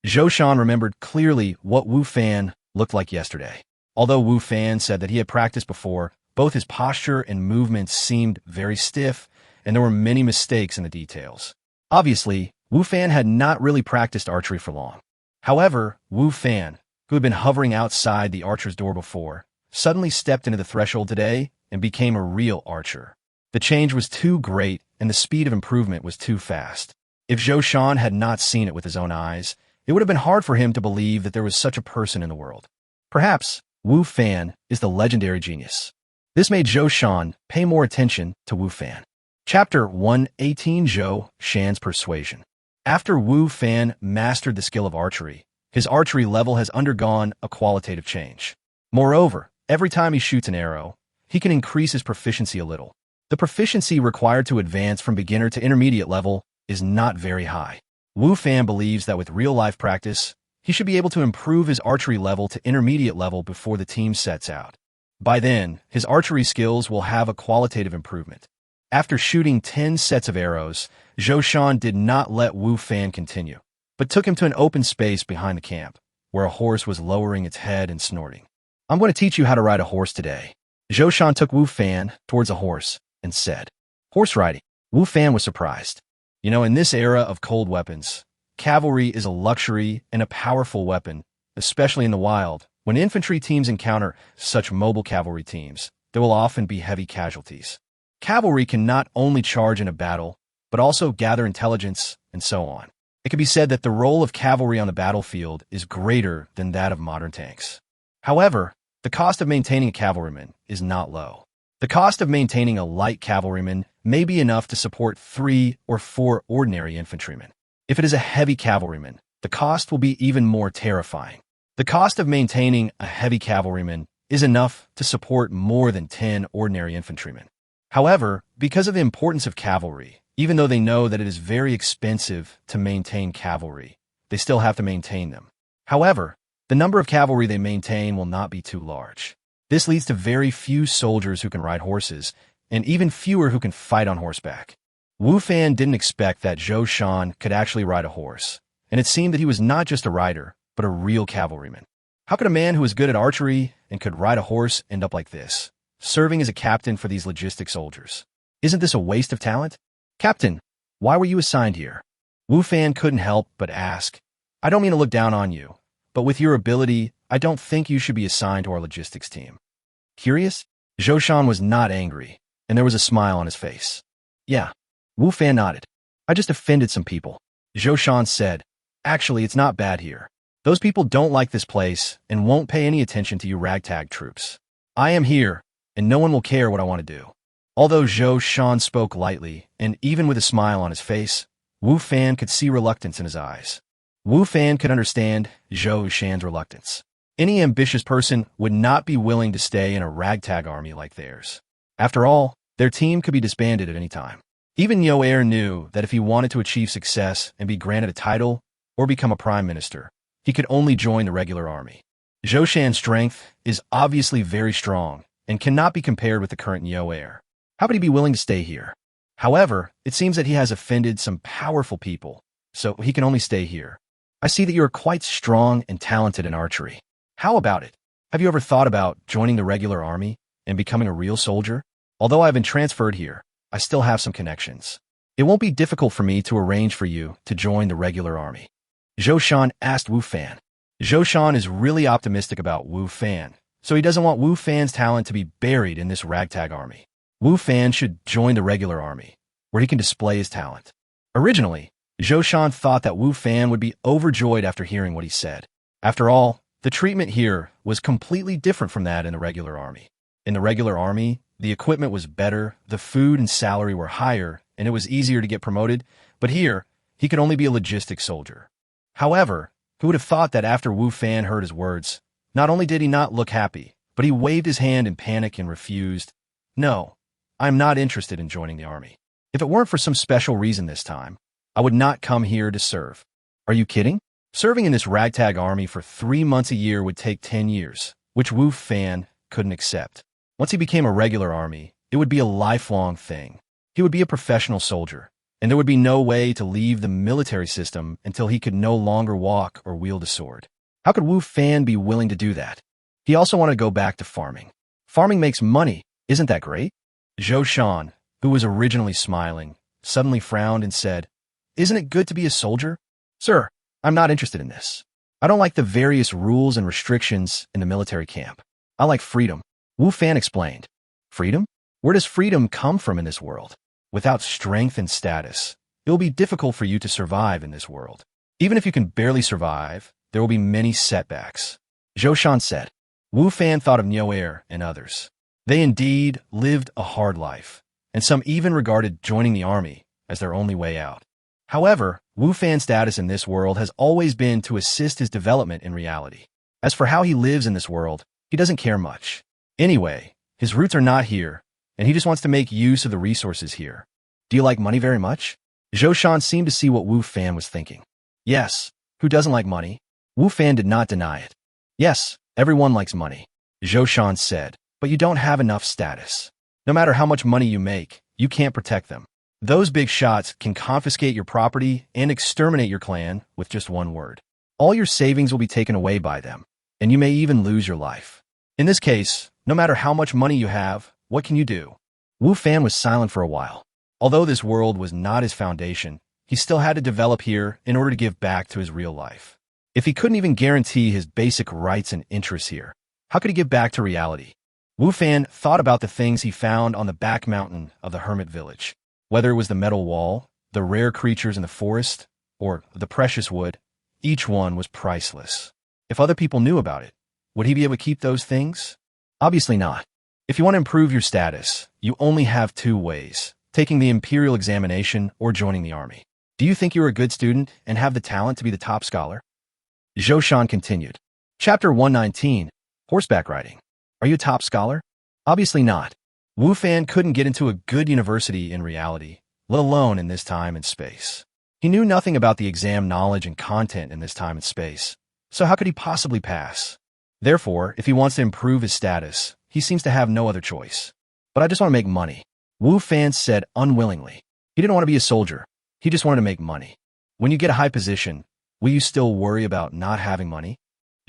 Zhou Shan remembered clearly what Wu Fan looked like yesterday. Although Wu Fan said that he had practiced before, both his posture and movements seemed very stiff, and there were many mistakes in the details. Obviously, Wu Fan had not really practiced archery for long. However, Wu Fan, who had been hovering outside the archer's door before, suddenly stepped into the threshold today and became a real archer. The change was too great, and the speed of improvement was too fast. If Zhou Shan had not seen it with his own eyes, it would have been hard for him to believe that there was such a person in the world. Perhaps Wu Fan is the legendary genius. This made Zhou Shan pay more attention to Wu Fan. Chapter 118 Zhou Shan's Persuasion. After Wu Fan mastered the skill of archery, his archery level has undergone a qualitative change. Moreover, every time he shoots an arrow, he can increase his proficiency a little. The proficiency required to advance from beginner to intermediate level is not very high. Wu Fan believes that with real-life practice, he should be able to improve his archery level to intermediate level before the team sets out. By then, his archery skills will have a qualitative improvement. After shooting 10 sets of arrows, Zhou Shan did not let Wu Fan continue, but took him to an open space behind the camp, where a horse was lowering its head and snorting. I'm going to teach you how to ride a horse today. Zhou Shan took Wu Fan towards a horse and said, Horse riding. Wu Fan was surprised. In this era of cold weapons, cavalry is a luxury and a powerful weapon, especially in the wild. When infantry teams encounter such mobile cavalry teams, there will often be heavy casualties. Cavalry can not only charge in a battle, but also gather intelligence and so on. It can be said that the role of cavalry on the battlefield is greater than that of modern tanks. However, the cost of maintaining a cavalryman is not low. The cost of maintaining a light cavalryman may be enough to support 3 or 4 ordinary infantrymen. If it is a heavy cavalryman, the cost will be even more terrifying. The cost of maintaining a heavy cavalryman is enough to support more than 10 ordinary infantrymen. However, because of the importance of cavalry, even though they know that it is very expensive to maintain cavalry, they still have to maintain them. However, the number of cavalry they maintain will not be too large. This leads to very few soldiers who can ride horses, and even fewer who can fight on horseback. Wu Fan didn't expect that Zhou Shan could actually ride a horse, and it seemed that he was not just a rider, but a real cavalryman. How could a man who was good at archery and could ride a horse end up like this, serving as a captain for these logistic soldiers? Isn't this a waste of talent? Captain, why were you assigned here? Wu Fan couldn't help but ask. I don't mean to look down on you, but with your ability, I don't think you should be assigned to our logistics team. Curious? Zhou Shan was not angry, and there was a smile on his face. Yeah. Wu Fan nodded. I just offended some people. Zhou Shan said, actually, it's not bad here. Those people don't like this place and won't pay any attention to you ragtag troops. I am here, and no one will care what I want to do. Although Zhou Shan spoke lightly, and even with a smile on his face, Wu Fan could see reluctance in his eyes. Wu Fan could understand Zhou Shan's reluctance. Any ambitious person would not be willing to stay in a ragtag army like theirs. After all, their team could be disbanded at any time. Even Yo Air knew that if he wanted to achieve success and be granted a title or become a prime minister, he could only join the regular army. Zhou Shan's strength is obviously very strong and cannot be compared with the current Yo Air. How could he be willing to stay here? However, it seems that he has offended some powerful people, so he can only stay here. I see that you are quite strong and talented in archery. How about it? Have you ever thought about joining the regular army and becoming a real soldier? Although I've been transferred here, I still have some connections. It won't be difficult for me to arrange for you to join the regular army. Zhou Shan asked Wu Fan. Zhou Shan is really optimistic about Wu Fan, so he doesn't want Wu Fan's talent to be buried in this ragtag army. Wu Fan should join the regular army, where he can display his talent. Originally, Zhou Shan thought that Wu Fan would be overjoyed after hearing what he said. After all, the treatment here was completely different from that in the regular army. In the regular army, the equipment was better, the food and salary were higher, and it was easier to get promoted, but here, he could only be a logistics soldier. However, who would have thought that after Wu Fan heard his words, not only did he not look happy, but he waved his hand in panic and refused. No, I'm not interested in joining the army. If it weren't for some special reason this time, I would not come here to serve. Are you kidding? Serving in this ragtag army for 3 months a year would take 10 years, which Wu Fan couldn't accept. Once he became a regular army, it would be a lifelong thing. He would be a professional soldier, and there would be no way to leave the military system until he could no longer walk or wield a sword. How could Wu Fan be willing to do that? He also wanted to go back to farming. Farming makes money, isn't that great? Zhou Shan, who was originally smiling, suddenly frowned and said, Isn't it good to be a soldier? Sir, I'm not interested in this. I don't like the various rules and restrictions in the military camp. I like freedom. Wu Fan explained. Freedom? Where does freedom come from in this world? Without strength and status, it will be difficult for you to survive in this world. Even if you can barely survive, there will be many setbacks. Zhou Shan said. Wu Fan thought of Nyo Air and others. They indeed lived a hard life, and some even regarded joining the army as their only way out. However, Wu Fan's status in this world has always been to assist his development in reality. As for how he lives in this world, he doesn't care much. Anyway, his roots are not here, and he just wants to make use of the resources here. Do you like money very much? Zhou Shan seemed to see what Wu Fan was thinking. Yes, who doesn't like money? Wu Fan did not deny it. Yes, everyone likes money, Zhou Shan said, but you don't have enough status. No matter how much money you make, you can't protect them. Those big shots can confiscate your property and exterminate your clan with just one word. All your savings will be taken away by them, and you may even lose your life. In this case, no matter how much money you have, what can you do? Wu Fan was silent for a while. Although this world was not his foundation, he still had to develop here in order to give back to his real life. If he couldn't even guarantee his basic rights and interests here, how could he give back to reality? Wu Fan thought about the things he found on the back mountain of the hermit village. Whether it was the metal wall, the rare creatures in the forest, or the precious wood, each one was priceless. If other people knew about it, would he be able to keep those things? Obviously not. If you want to improve your status, you only have 2 ways. taking the imperial examination, or joining the army. Do you think you're a good student and have the talent to be the top scholar? Zhou Shan continued. Chapter 119, Horseback Riding. Are you a top scholar? Obviously not. Wu Fan couldn't get into a good university in reality, let alone in this time and space. He knew nothing about the exam knowledge and content in this time and space, so how could he possibly pass? Therefore, if he wants to improve his status, he seems to have no other choice. But I just want to make money, Wu Fan said unwillingly. He didn't want to be a soldier. He just wanted to make money. When you get a high position, will you still worry about not having money?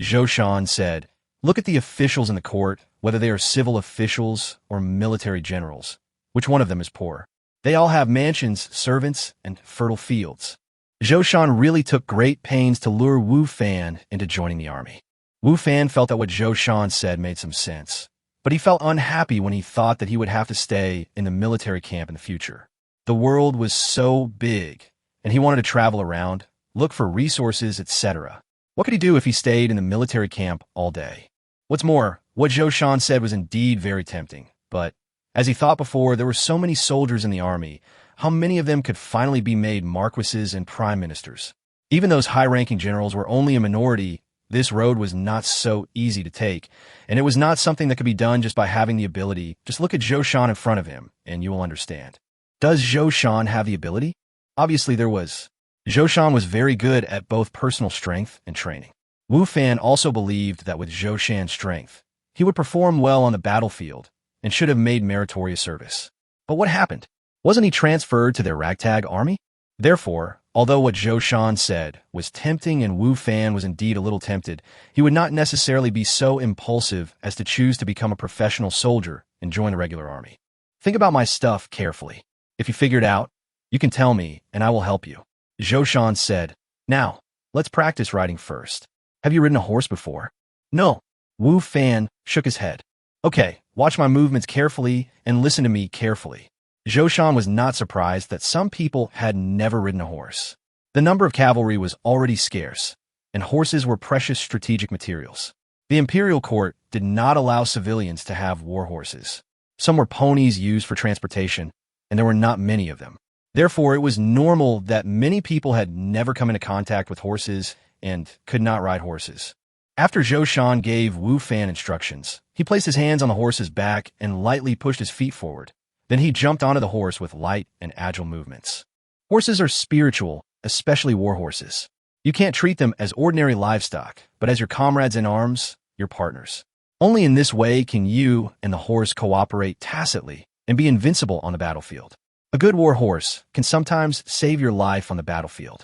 Zhou Shan said, look at the officials in the court, whether they are civil officials or military generals. Which one of them is poor? They all have mansions, servants, and fertile fields. Zhou Shan really took great pains to lure Wu Fan into joining the army. Wu Fan felt that what Zhou Shan said made some sense, but he felt unhappy when he thought that he would have to stay in the military camp in the future. The world was so big, and he wanted to travel around, look for resources, etc. What could he do if he stayed in the military camp all day? What's more, what Zhou Shan said was indeed very tempting, but as he thought before, there were so many soldiers in the army. How many of them could finally be made marquises and prime ministers? Even those high-ranking generals were only a minority. This road was not so easy to take, and it was not something that could be done just by having the ability. Just look at Zhou Shan in front of him, and you will understand. Does Zhou Shan have the ability? Obviously there was. Zhou Shan was very good at both personal strength and training. Wu Fan also believed that with Zhou Shan's strength, he would perform well on the battlefield and should have made meritorious service. But what happened? Wasn't he transferred to their ragtag army? Therefore, although what Zhou Shan said was tempting and Wu Fan was indeed a little tempted, he would not necessarily be so impulsive as to choose to become a professional soldier and join the regular army. Think about my stuff carefully. If you figure it out, you can tell me and I will help you. Zhou Shan said, now, let's practice riding first. Have you ridden a horse before? No. Wu Fan shook his head. Okay, watch my movements carefully and listen to me carefully. Zhou Shan was not surprised that some people had never ridden a horse. The number of cavalry was already scarce, and horses were precious strategic materials. The imperial court did not allow civilians to have war horses. Some were ponies used for transportation, and there were not many of them. Therefore, it was normal that many people had never come into contact with horses and could not ride horses. After Zhou Shan gave Wu Fan instructions, he placed his hands on the horse's back and lightly pushed his feet forward. Then he jumped onto the horse with light and agile movements. Horses are spiritual, especially war horses. You can't treat them as ordinary livestock, but as your comrades in arms, your partners. Only in this way can you and the horse cooperate tacitly and be invincible on the battlefield. A good war horse can sometimes save your life on the battlefield.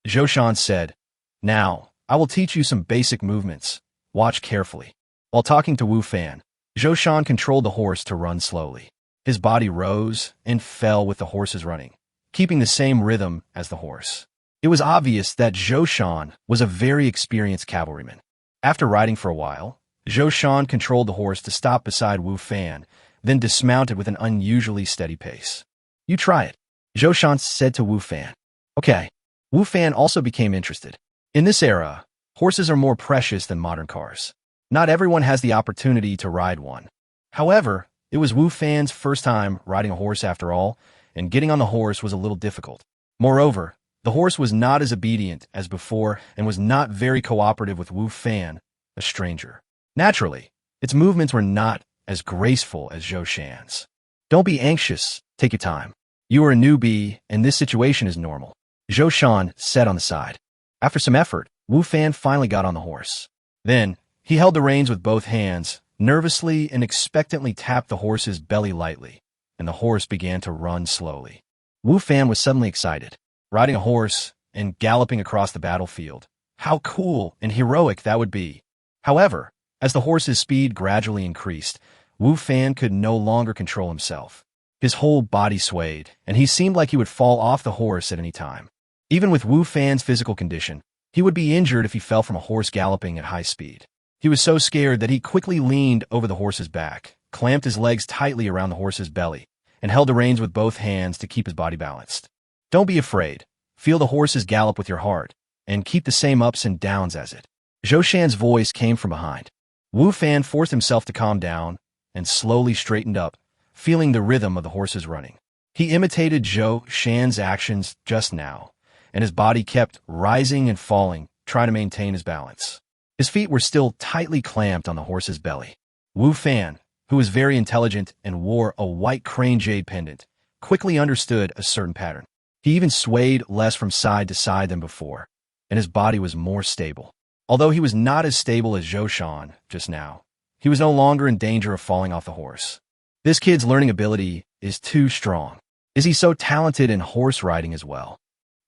Zhou Shan said, now, I will teach you some basic movements. Watch carefully. While talking to Wu Fan, Zhou Shan controlled the horse to run slowly. His body rose and fell with the horse's running, keeping the same rhythm as the horse. It was obvious that Zhou Shan was a very experienced cavalryman. After riding for a while, Zhou Shan controlled the horse to stop beside Wu Fan, then dismounted with an unusually steady pace. You try it, Zhou Shan said to Wu Fan. Okay. Wu Fan also became interested. In this era, horses are more precious than modern cars. Not everyone has the opportunity to ride one. However, it was Wu Fan's first time riding a horse after all, and getting on the horse was a little difficult. Moreover, the horse was not as obedient as before and was not very cooperative with Wu Fan, a stranger. Naturally, its movements were not as graceful as Zhou Shan's. Don't be anxious, take your time. You are a newbie, and this situation is normal, Zhou Shan said on the side. After some effort, Wu Fan finally got on the horse. Then, he held the reins with both hands, nervously and expectantly tapped the horse's belly lightly, and the horse began to run slowly. Wu Fan was suddenly excited. Riding a horse and galloping across the battlefield. How cool and heroic that would be. However, as the horse's speed gradually increased, Wu Fan could no longer control himself. His whole body swayed, and he seemed like he would fall off the horse at any time. Even with Wu Fan's physical condition, he would be injured if he fell from a horse galloping at high speed. He was so scared that he quickly leaned over the horse's back, clamped his legs tightly around the horse's belly, and held the reins with both hands to keep his body balanced. Don't be afraid. Feel the horse's gallop with your heart, and keep the same ups and downs as it. Zhou Shan's voice came from behind. Wu Fan forced himself to calm down and slowly straightened up, feeling the rhythm of the horse's running. He imitated Zhou Shan's actions just now, and his body kept rising and falling, trying to maintain his balance. His feet were still tightly clamped on the horse's belly. Wu Fan, who was very intelligent and wore a white crane jade pendant, quickly understood a certain pattern. He even swayed less from side to side than before, and his body was more stable. Although he was not as stable as Zhou Shan just now, he was no longer in danger of falling off the horse. This kid's learning ability is too strong. Is he so talented in horse riding as well?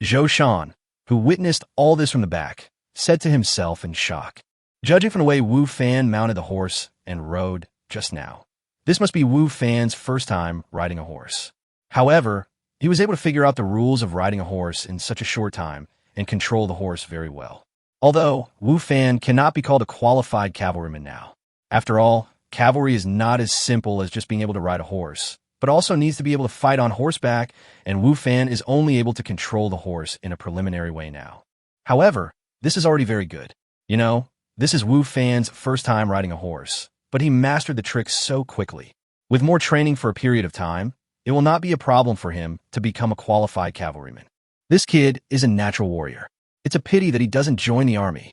Zhou Shan, who witnessed all this from the back, said to himself in shock. Judging from the way Wu Fan mounted the horse and rode just now, this must be Wu Fan's first time riding a horse. However, he was able to figure out the rules of riding a horse in such a short time and control the horse very well. Although Wu Fan cannot be called a qualified cavalryman now. After all, cavalry is not as simple as just being able to ride a horse, but also needs to be able to fight on horseback, and Wu Fan is only able to control the horse in a preliminary way now. However, this is already very good. You know, this is Wu Fan's first time riding a horse, but he mastered the trick so quickly. With more training for a period of time, it will not be a problem for him to become a qualified cavalryman. This kid is a natural warrior. It's a pity that he doesn't join the army.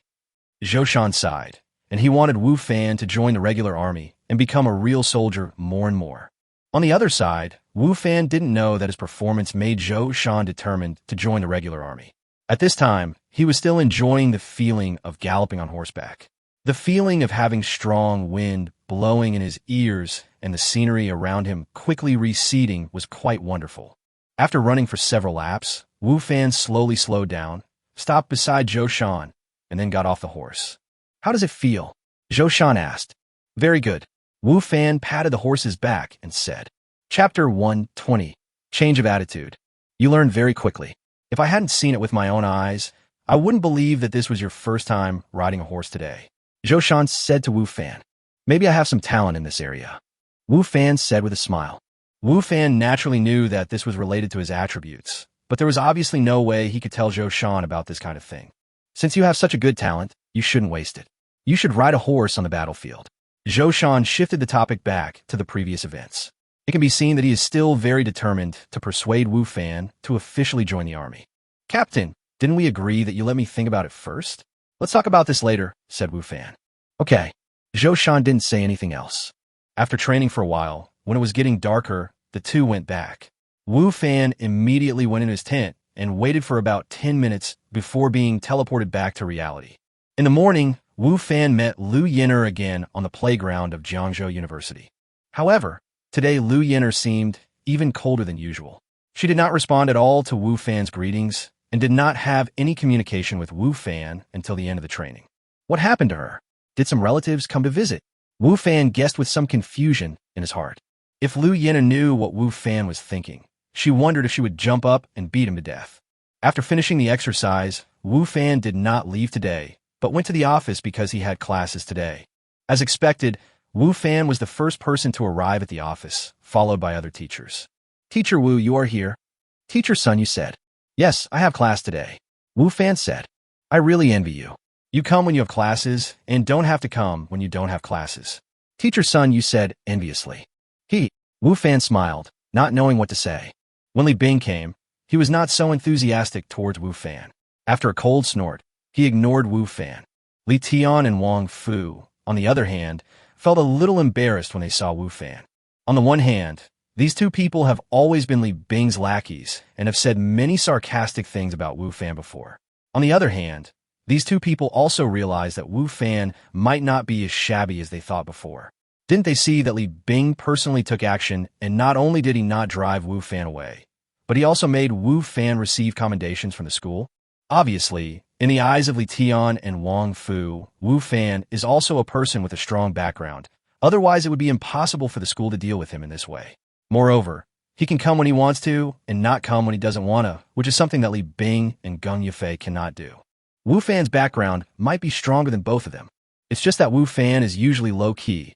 Zhou Shan sighed, and he wanted Wu Fan to join the regular army and become a real soldier more and more. On the other side, Wu Fan didn't know that his performance made Zhou Shan determined to join the regular army. At this time, he was still enjoying the feeling of galloping on horseback. The feeling of having strong wind blowing in his ears and the scenery around him quickly receding was quite wonderful. After running for several laps, Wu Fan slowly slowed down, stopped beside Zhou Shan, and then got off the horse. How does it feel? Zhou Shan asked. Very good. Wu Fan patted the horse's back and said. Chapter 120. Change of attitude. You learn very quickly. If I hadn't seen it with my own eyes, I wouldn't believe that this was your first time riding a horse today. Zhou Shan said to Wu Fan. Maybe I have some talent in this area. Wu Fan said with a smile. Wu Fan naturally knew that this was related to his attributes, but there was obviously no way he could tell Zhou Shan about this kind of thing. Since you have such a good talent, you shouldn't waste it. You should ride a horse on the battlefield. Zhou Shan shifted the topic back to the previous events. It can be seen that he is still very determined to persuade Wu Fan to officially join the army. Captain, didn't we agree that you let me think about it first? Let's talk about this later, said Wu Fan. Okay. Zhou Shan didn't say anything else. After training for a while, when it was getting darker, the two went back. Wu Fan immediately went in his tent and waited for about 10 minutes before being teleported back to reality. In the morning, Wu Fan met Lu Yin'er again on the playground of Jiangzhou University. However, today Lu Yin'er seemed even colder than usual. She did not respond at all to Wu Fan's greetings and did not have any communication with Wu Fan until the end of the training. What happened to her? Did some relatives come to visit? Wu Fan guessed with some confusion in his heart. If Lu Yin'er knew what Wu Fan was thinking, she wondered if she would jump up and beat him to death. After finishing the exercise, Wu Fan did not leave today, but went to the office because he had classes today. As expected, Wu Fan was the first person to arrive at the office, followed by other teachers. Teacher Wu, you are here. Teacher Sun, you said. Yes, I have class today. Wu Fan said. I really envy you. You come when you have classes, and don't have to come when you don't have classes. Teacher Sun, you said enviously. Wu Fan smiled, not knowing what to say. When Li Bing came, he was not so enthusiastic towards Wu Fan. After a cold snort, he ignored Wu Fan. Li Tian and Wang Fu, on the other hand, felt a little embarrassed when they saw Wu Fan. On the one hand, these two people have always been Li Bing's lackeys and have said many sarcastic things about Wu Fan before. On the other hand, these two people also realized that Wu Fan might not be as shabby as they thought before. Didn't they see that Li Bing personally took action, and not only did he not drive Wu Fan away, but he also made Wu Fan receive commendations from the school? Obviously, in the eyes of Li Tian and Wang Fu, Wu Fan is also a person with a strong background. Otherwise, it would be impossible for the school to deal with him in this way. Moreover, he can come when he wants to and not come when he doesn't want to, which is something that Li Bing and Geng Yifei cannot do. Wu Fan's background might be stronger than both of them. It's just that Wu Fan is usually low-key,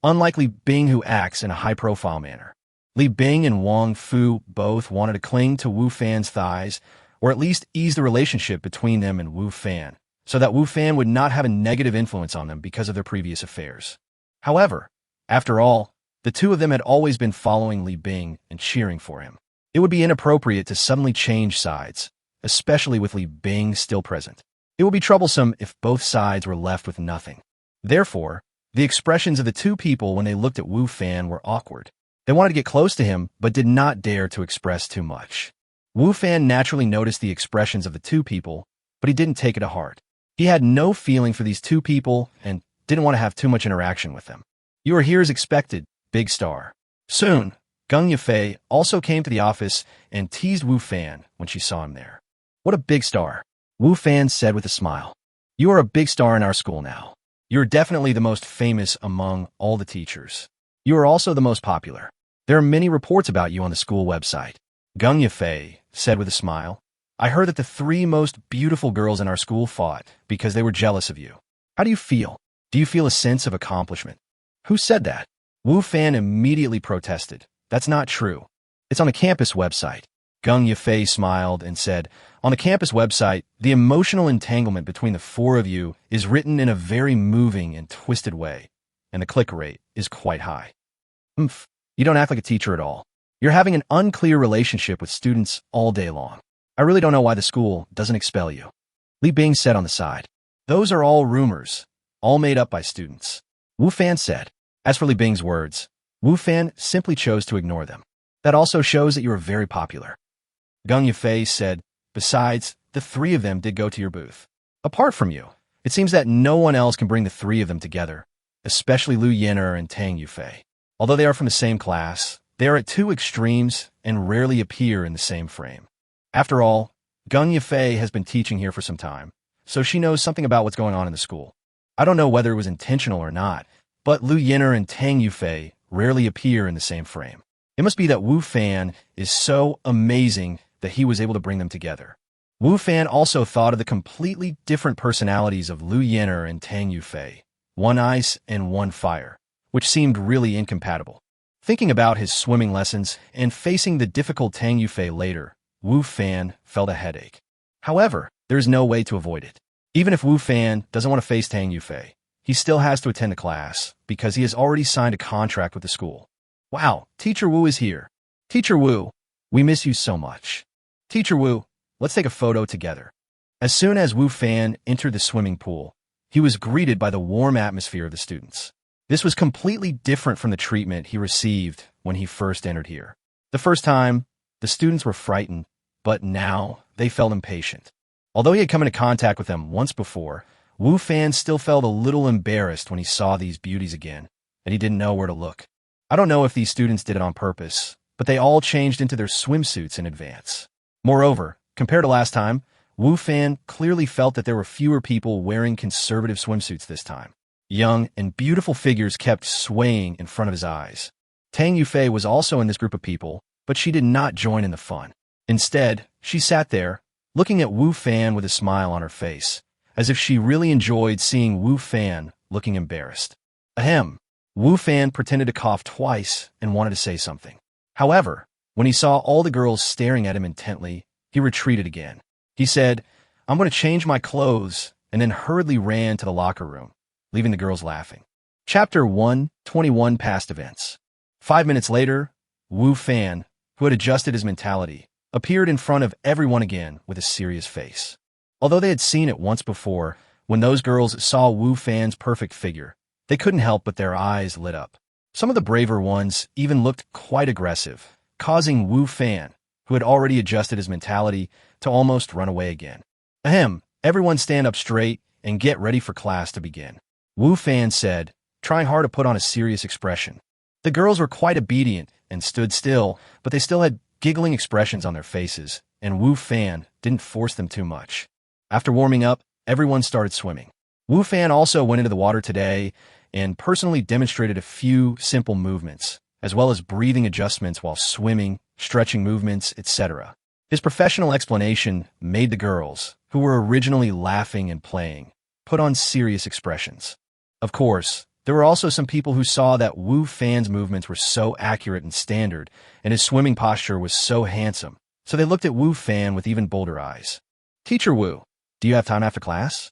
unlike Li Bing, who acts in a high-profile manner. Li Bing and Wang Fu both wanted to cling to Wu Fan's thighs, or at least ease the relationship between them and Wu Fan, so that Wu Fan would not have a negative influence on them because of their previous affairs. However, after all, the two of them had always been following Li Bing and cheering for him. It would be inappropriate to suddenly change sides, especially with Li Bing still present. It would be troublesome if both sides were left with nothing. Therefore, the expressions of the two people when they looked at Wu Fan were awkward. They wanted to get close to him, but did not dare to express too much. Wu Fan naturally noticed the expressions of the two people, but he didn't take it to heart. He had no feeling for these two people and didn't want to have too much interaction with them. You are here as expected, big star. Soon, Gung Yafei also came to the office and teased Wu Fan when she saw him there. What a big star, Wu Fan said with a smile. You are a big star in our school now. You are definitely the most famous among all the teachers. You are also the most popular. There are many reports about you on the school website. Gung Yafei said with a smile. I heard that the 3 most beautiful girls in our school fought because they were jealous of you. How do you feel? Do you feel a sense of accomplishment? Who said that? Wu Fan immediately protested. That's not true. It's on the campus website. Gung Yafei smiled and said, on the campus website, the emotional entanglement between the 4 of you is written in a very moving and twisted way, and the click rate is quite high. You don't act like a teacher at all. You're having an unclear relationship with students all day long. I really don't know why the school doesn't expel you. Li Bing said on the side. Those are all rumors, all made up by students. Wu Fan said. As for Li Bing's words, Wu Fan simply chose to ignore them. That also shows that you are very popular. Gung Yafei said, besides, the 3 of them did go to your booth. Apart from you, it seems that no one else can bring the 3 of them together, especially Lu Yener and Tang Yufei. Although they are from the same class, they are at 2 extremes and rarely appear in the same frame. After all, Gung Yafei has been teaching here for some time, so she knows something about what's going on in the school. I don't know whether it was intentional or not, but Lu Yener and Tang Yufei rarely appear in the same frame. It must be that Wu Fan is so amazing that he was able to bring them together. Wu Fan also thought of the completely different personalities of Lu Yener and Tang Yufei, one ice and one fire, which seemed really incompatible. Thinking about his swimming lessons and facing the difficult Tang Yufei later, Wu Fan felt a headache. However, there is no way to avoid it. Even if Wu Fan doesn't want to face Tang Yufei, he still has to attend the class because he has already signed a contract with the school. Wow, Teacher Wu is here. Teacher Wu, we miss you so much. Teacher Wu, let's take a photo together. As soon as Wu Fan entered the swimming pool, he was greeted by the warm atmosphere of the students. This was completely different from the treatment he received when he first entered here. The first time, the students were frightened, but now they felt impatient. Although he had come into contact with them once before, Wu Fan still felt a little embarrassed when he saw these beauties again, and he didn't know where to look. I don't know if these students did it on purpose, but they all changed into their swimsuits in advance. Moreover, compared to last time, Wu Fan clearly felt that there were fewer people wearing conservative swimsuits this time. Young and beautiful figures kept swaying in front of his eyes. Tang Yufei was also in this group of people, but she did not join in the fun. Instead, she sat there, looking at Wu Fan with a smile on her face, as if she really enjoyed seeing Wu Fan looking embarrassed. Ahem. Wu Fan pretended to cough twice and wanted to say something. However, when he saw all the girls staring at him intently, he retreated again. He said, I'm going to change my clothes, and then hurriedly ran to the locker room, leaving the girls laughing. Chapter 121 Past Events. 5 minutes later, Wu Fan, who had adjusted his mentality, appeared in front of everyone again with a serious face. Although they had seen it once before, when those girls saw Wu Fan's perfect figure, they couldn't help but their eyes lit up. Some of the braver ones even looked quite aggressive, causing Wu Fan, who had already adjusted his mentality, to almost run away again. Ahem, everyone stand up straight and get ready for class to begin. Wu Fan said, trying hard to put on a serious expression. The girls were quite obedient and stood still, but they still had giggling expressions on their faces, and Wu Fan didn't force them too much. After warming up, everyone started swimming. Wu Fan also went into the water today and personally demonstrated a few simple movements, as well as breathing adjustments while swimming, stretching movements, etc. His professional explanation made the girls, who were originally laughing and playing, put on serious expressions. Of course, there were also some people who saw that Wu Fan's movements were so accurate and standard, and his swimming posture was so handsome, so they looked at Wu Fan with even bolder eyes. Teacher Wu, do you have time after class?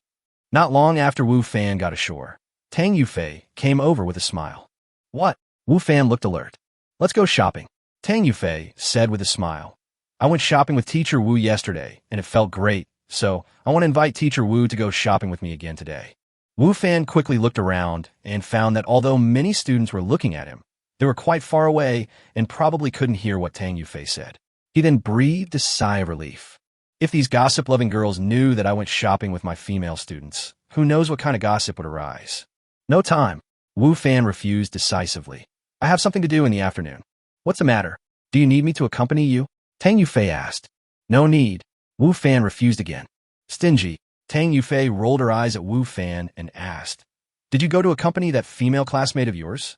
Not long after Wu Fan got ashore, Tang Yufei came over with a smile. What? Wu Fan looked alert. Let's go shopping. Tang Yufei said with a smile. I went shopping with Teacher Wu yesterday, and it felt great, so I want to invite Teacher Wu to go shopping with me again today. Wu Fan quickly looked around and found that although many students were looking at him, they were quite far away and probably couldn't hear what Tang Yufei said. He then breathed a sigh of relief. If these gossip-loving girls knew that I went shopping with my female students, who knows what kind of gossip would arise? No time. Wu Fan refused decisively. I have something to do in the afternoon. What's the matter? Do you need me to accompany you? Tang Yufei asked. No need. Wu Fan refused again. Stingy. Tang Yufei rolled her eyes at Wu Fan and asked, Did you go to accompany that female classmate of yours?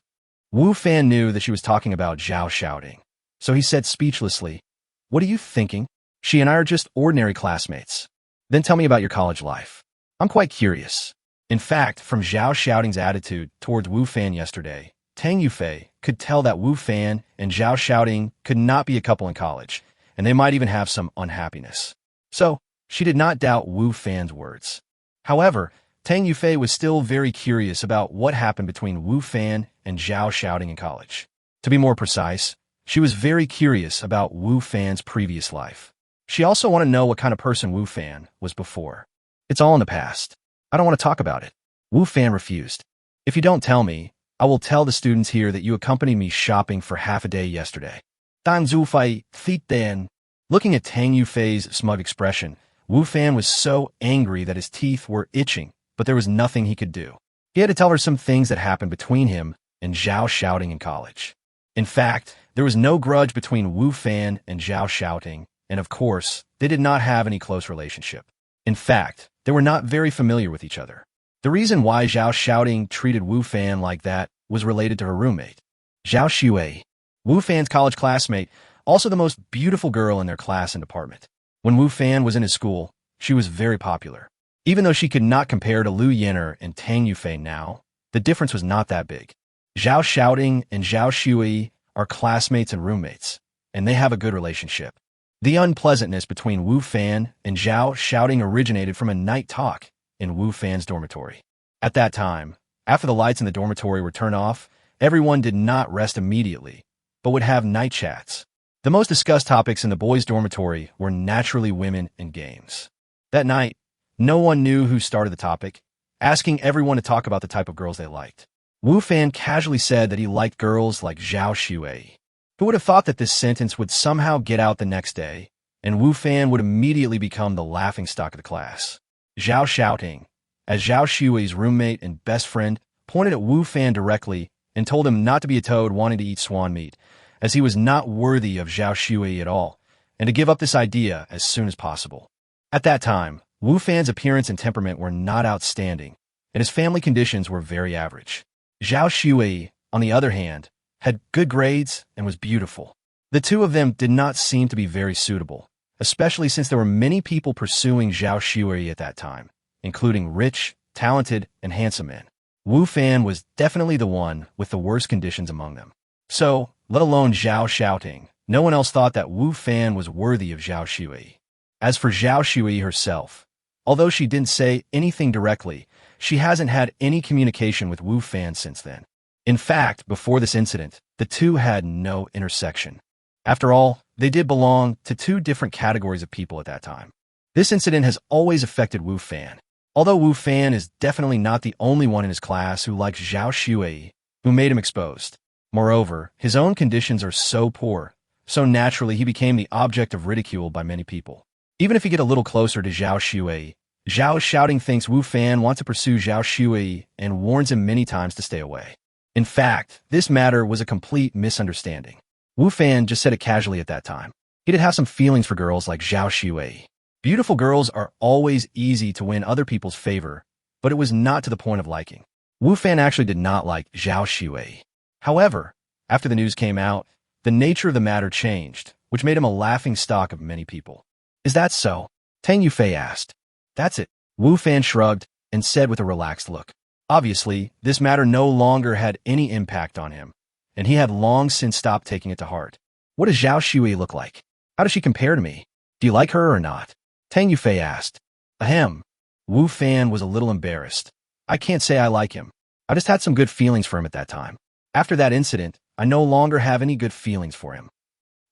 Wu Fan knew that she was talking about Zhao Shouting, so he said speechlessly, What are you thinking? She and I are just ordinary classmates. Then tell me about your college life. I'm quite curious. In fact, from Zhao Shouting's attitude towards Wu Fan yesterday, Tang Yufei could tell that Wu Fan and Zhao Shouting could not be a couple in college, and they might even have some unhappiness. So, she did not doubt Wu Fan's words. However, Tang Yufei was still very curious about what happened between Wu Fan and Zhao Shouting in college. To be more precise, she was very curious about Wu Fan's previous life. She also wanted to know what kind of person Wu Fan was before. It's all in the past. I don't want to talk about it. Wu Fan refused. If you don't tell me, I will tell the students here that you accompanied me shopping for half a day yesterday. Dan Zufei, Thiten. Looking at Tang Yufei's smug expression, Wu Fan was so angry that his teeth were itching, but there was nothing he could do. He had to tell her some things that happened between him and Zhao Shouting in college. In fact, there was no grudge between Wu Fan and Zhao Shouting, and of course, they did not have any close relationship. In fact, they were not very familiar with each other. The reason why Zhao Shouting treated Wu Fan like that was related to her roommate, Zhao Shuei, Wu Fan's college classmate, also the most beautiful girl in their class and department. When Wu Fan was in his school, she was very popular. Even though she could not compare to Liu Yan'er and Tang Yufei now, the difference was not that big. Zhao Shouting and Zhao Shui are classmates and roommates, and they have a good relationship. The unpleasantness between Wu Fan and Zhao Shouting originated from a night talk in Wu Fan's dormitory. At that time, after the lights in the dormitory were turned off, everyone did not rest immediately, but would have night chats. The most discussed topics in the boys' dormitory were naturally women and games. That night, no one knew who started the topic, asking everyone to talk about the type of girls they liked. Wu Fan casually said that he liked girls like Zhao Shuei. Who would have thought that this sentence would somehow get out the next day, and Wu Fan would immediately become the laughingstock of the class? Zhao Shouting, as Zhao Shui's roommate and best friend, pointed at Wu Fan directly and told him not to be a toad wanting to eat swan meat, as he was not worthy of Zhao Shui at all, and to give up this idea as soon as possible. At that time, Wu Fan's appearance and temperament were not outstanding, and his family conditions were very average. Zhao Shui, on the other hand, had good grades and was beautiful. The two of them did not seem to be very suitable, especially since there were many people pursuing Zhao Shui at that time, including rich, talented, and handsome men. Wu Fan was definitely the one with the worst conditions among them. So, let alone Zhao Shouting, no one else thought that Wu Fan was worthy of Zhao Shui. As for Zhao Shui herself, although she didn't say anything directly, she hasn't had any communication with Wu Fan since then. In fact, before this incident, the two had no intersection. After all, they did belong to two different categories of people at that time. This incident has always affected Wu Fan. Although Wu Fan is definitely not the only one in his class who likes Zhao Shui, who made him exposed. Moreover, his own conditions are so poor, so naturally he became the object of ridicule by many people. Even if you get a little closer to Zhao Shui, Zhao Shouting thinks Wu Fan wants to pursue Zhao Shui and warns him many times to stay away. In fact, this matter was a complete misunderstanding. Wu Fan just said it casually at that time. He did have some feelings for girls like Zhao Shui. Beautiful girls are always easy to win other people's favor, but it was not to the point of liking. Wu Fan actually did not like Zhao Shui. However, after the news came out, the nature of the matter changed, which made him a laughingstock of many people. Is that so? Tang Yufei asked. That's it. Wu Fan shrugged and said with a relaxed look. Obviously, this matter no longer had any impact on him, and he had long since stopped taking it to heart. What does Zhao Shui look like? How does she compare to me? Do you like her or not? Tang Yufei asked. Ahem. Wu Fan was a little embarrassed. I can't say I like him. I just had some good feelings for him at that time. After that incident, I no longer have any good feelings for him.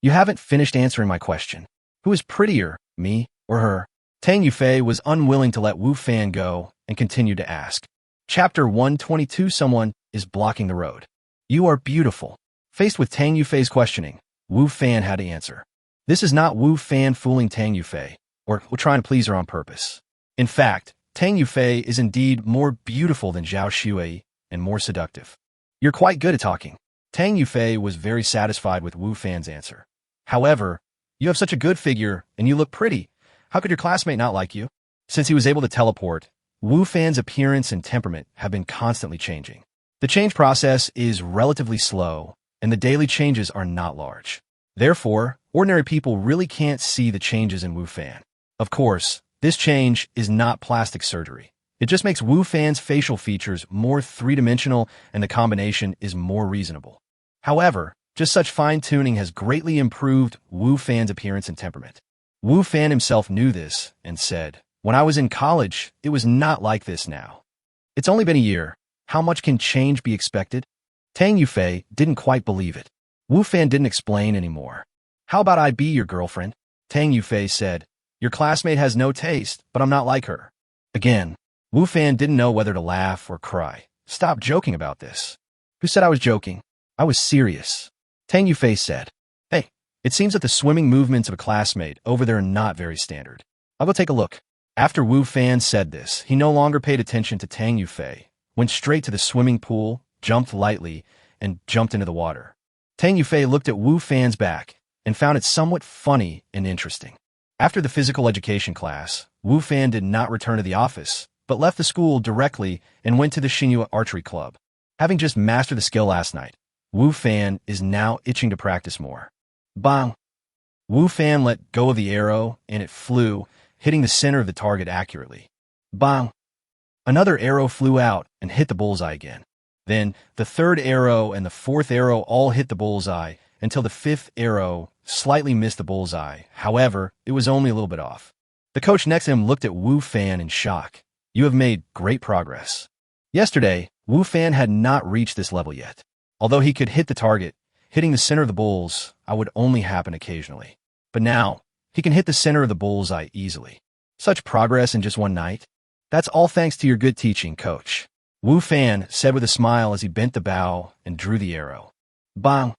You haven't finished answering my question. Who is prettier, me or her? Tang Yufei was unwilling to let Wu Fan go and continued to ask. Chapter 122. Someone is blocking the road. You are beautiful. Faced with Tang Yufei's questioning, Wu Fan had to answer. This is not Wu Fan fooling Tang Yufei, or trying to please her on purpose. In fact, Tang Yufei is indeed more beautiful than Zhao Shui and more seductive. You're quite good at talking. Tang Yufei was very satisfied with Wu Fan's answer. However, you have such a good figure and you look pretty. How could your classmate not like you? Since he was able to teleport, Wu Fan's appearance and temperament have been constantly changing. The change process is relatively slow, and the daily changes are not large. Therefore, ordinary people really can't see the changes in Wu Fan. Of course, this change is not plastic surgery. It just makes Wu Fan's facial features more three-dimensional and the combination is more reasonable. However, just such fine-tuning has greatly improved Wu Fan's appearance and temperament. Wu Fan himself knew this and said, "When I was in college, it was not like this now. It's only been a year. How much can change be expected?" Tang Yufei didn't quite believe it. Wu Fan didn't explain anymore. "How about I be your girlfriend?" Tang Yufei said, "Your classmate has no taste, but I'm not like her." Again, Wu Fan didn't know whether to laugh or cry. "Stop joking about this." "Who said I was joking? I was serious." Tang Yufei said, "Hey, it seems that the swimming movements of a classmate over there are not very standard. I'll go take a look." After Wu Fan said this, he no longer paid attention to Tang Yufei, went straight to the swimming pool, jumped lightly, and jumped into the water. Tang Yufei looked at Wu Fan's back and found it somewhat funny and interesting. After the physical education class, Wu Fan did not return to the office, but left the school directly and went to the Xinyu Archery Club. Having just mastered the skill last night, Wu Fan is now itching to practice more. Bang! Wu Fan let go of the arrow, and it flew, hitting the center of the target accurately. Bang! Another arrow flew out and hit the bullseye again. Then, the third arrow and the fourth arrow all hit the bullseye, until the fifth arrow slightly missed the bullseye. However, it was only a little bit off. The coach next to him looked at Wu Fan in shock. "You have made great progress." Yesterday, Wu Fan had not reached this level yet. Although he could hit the target, hitting the center of the bull's eye would only happen occasionally. But now, he can hit the center of the bull's eye easily. Such progress in just one night? That's all thanks to your good teaching, coach. Wu Fan said with a smile as he bent the bow and drew the arrow. Bang!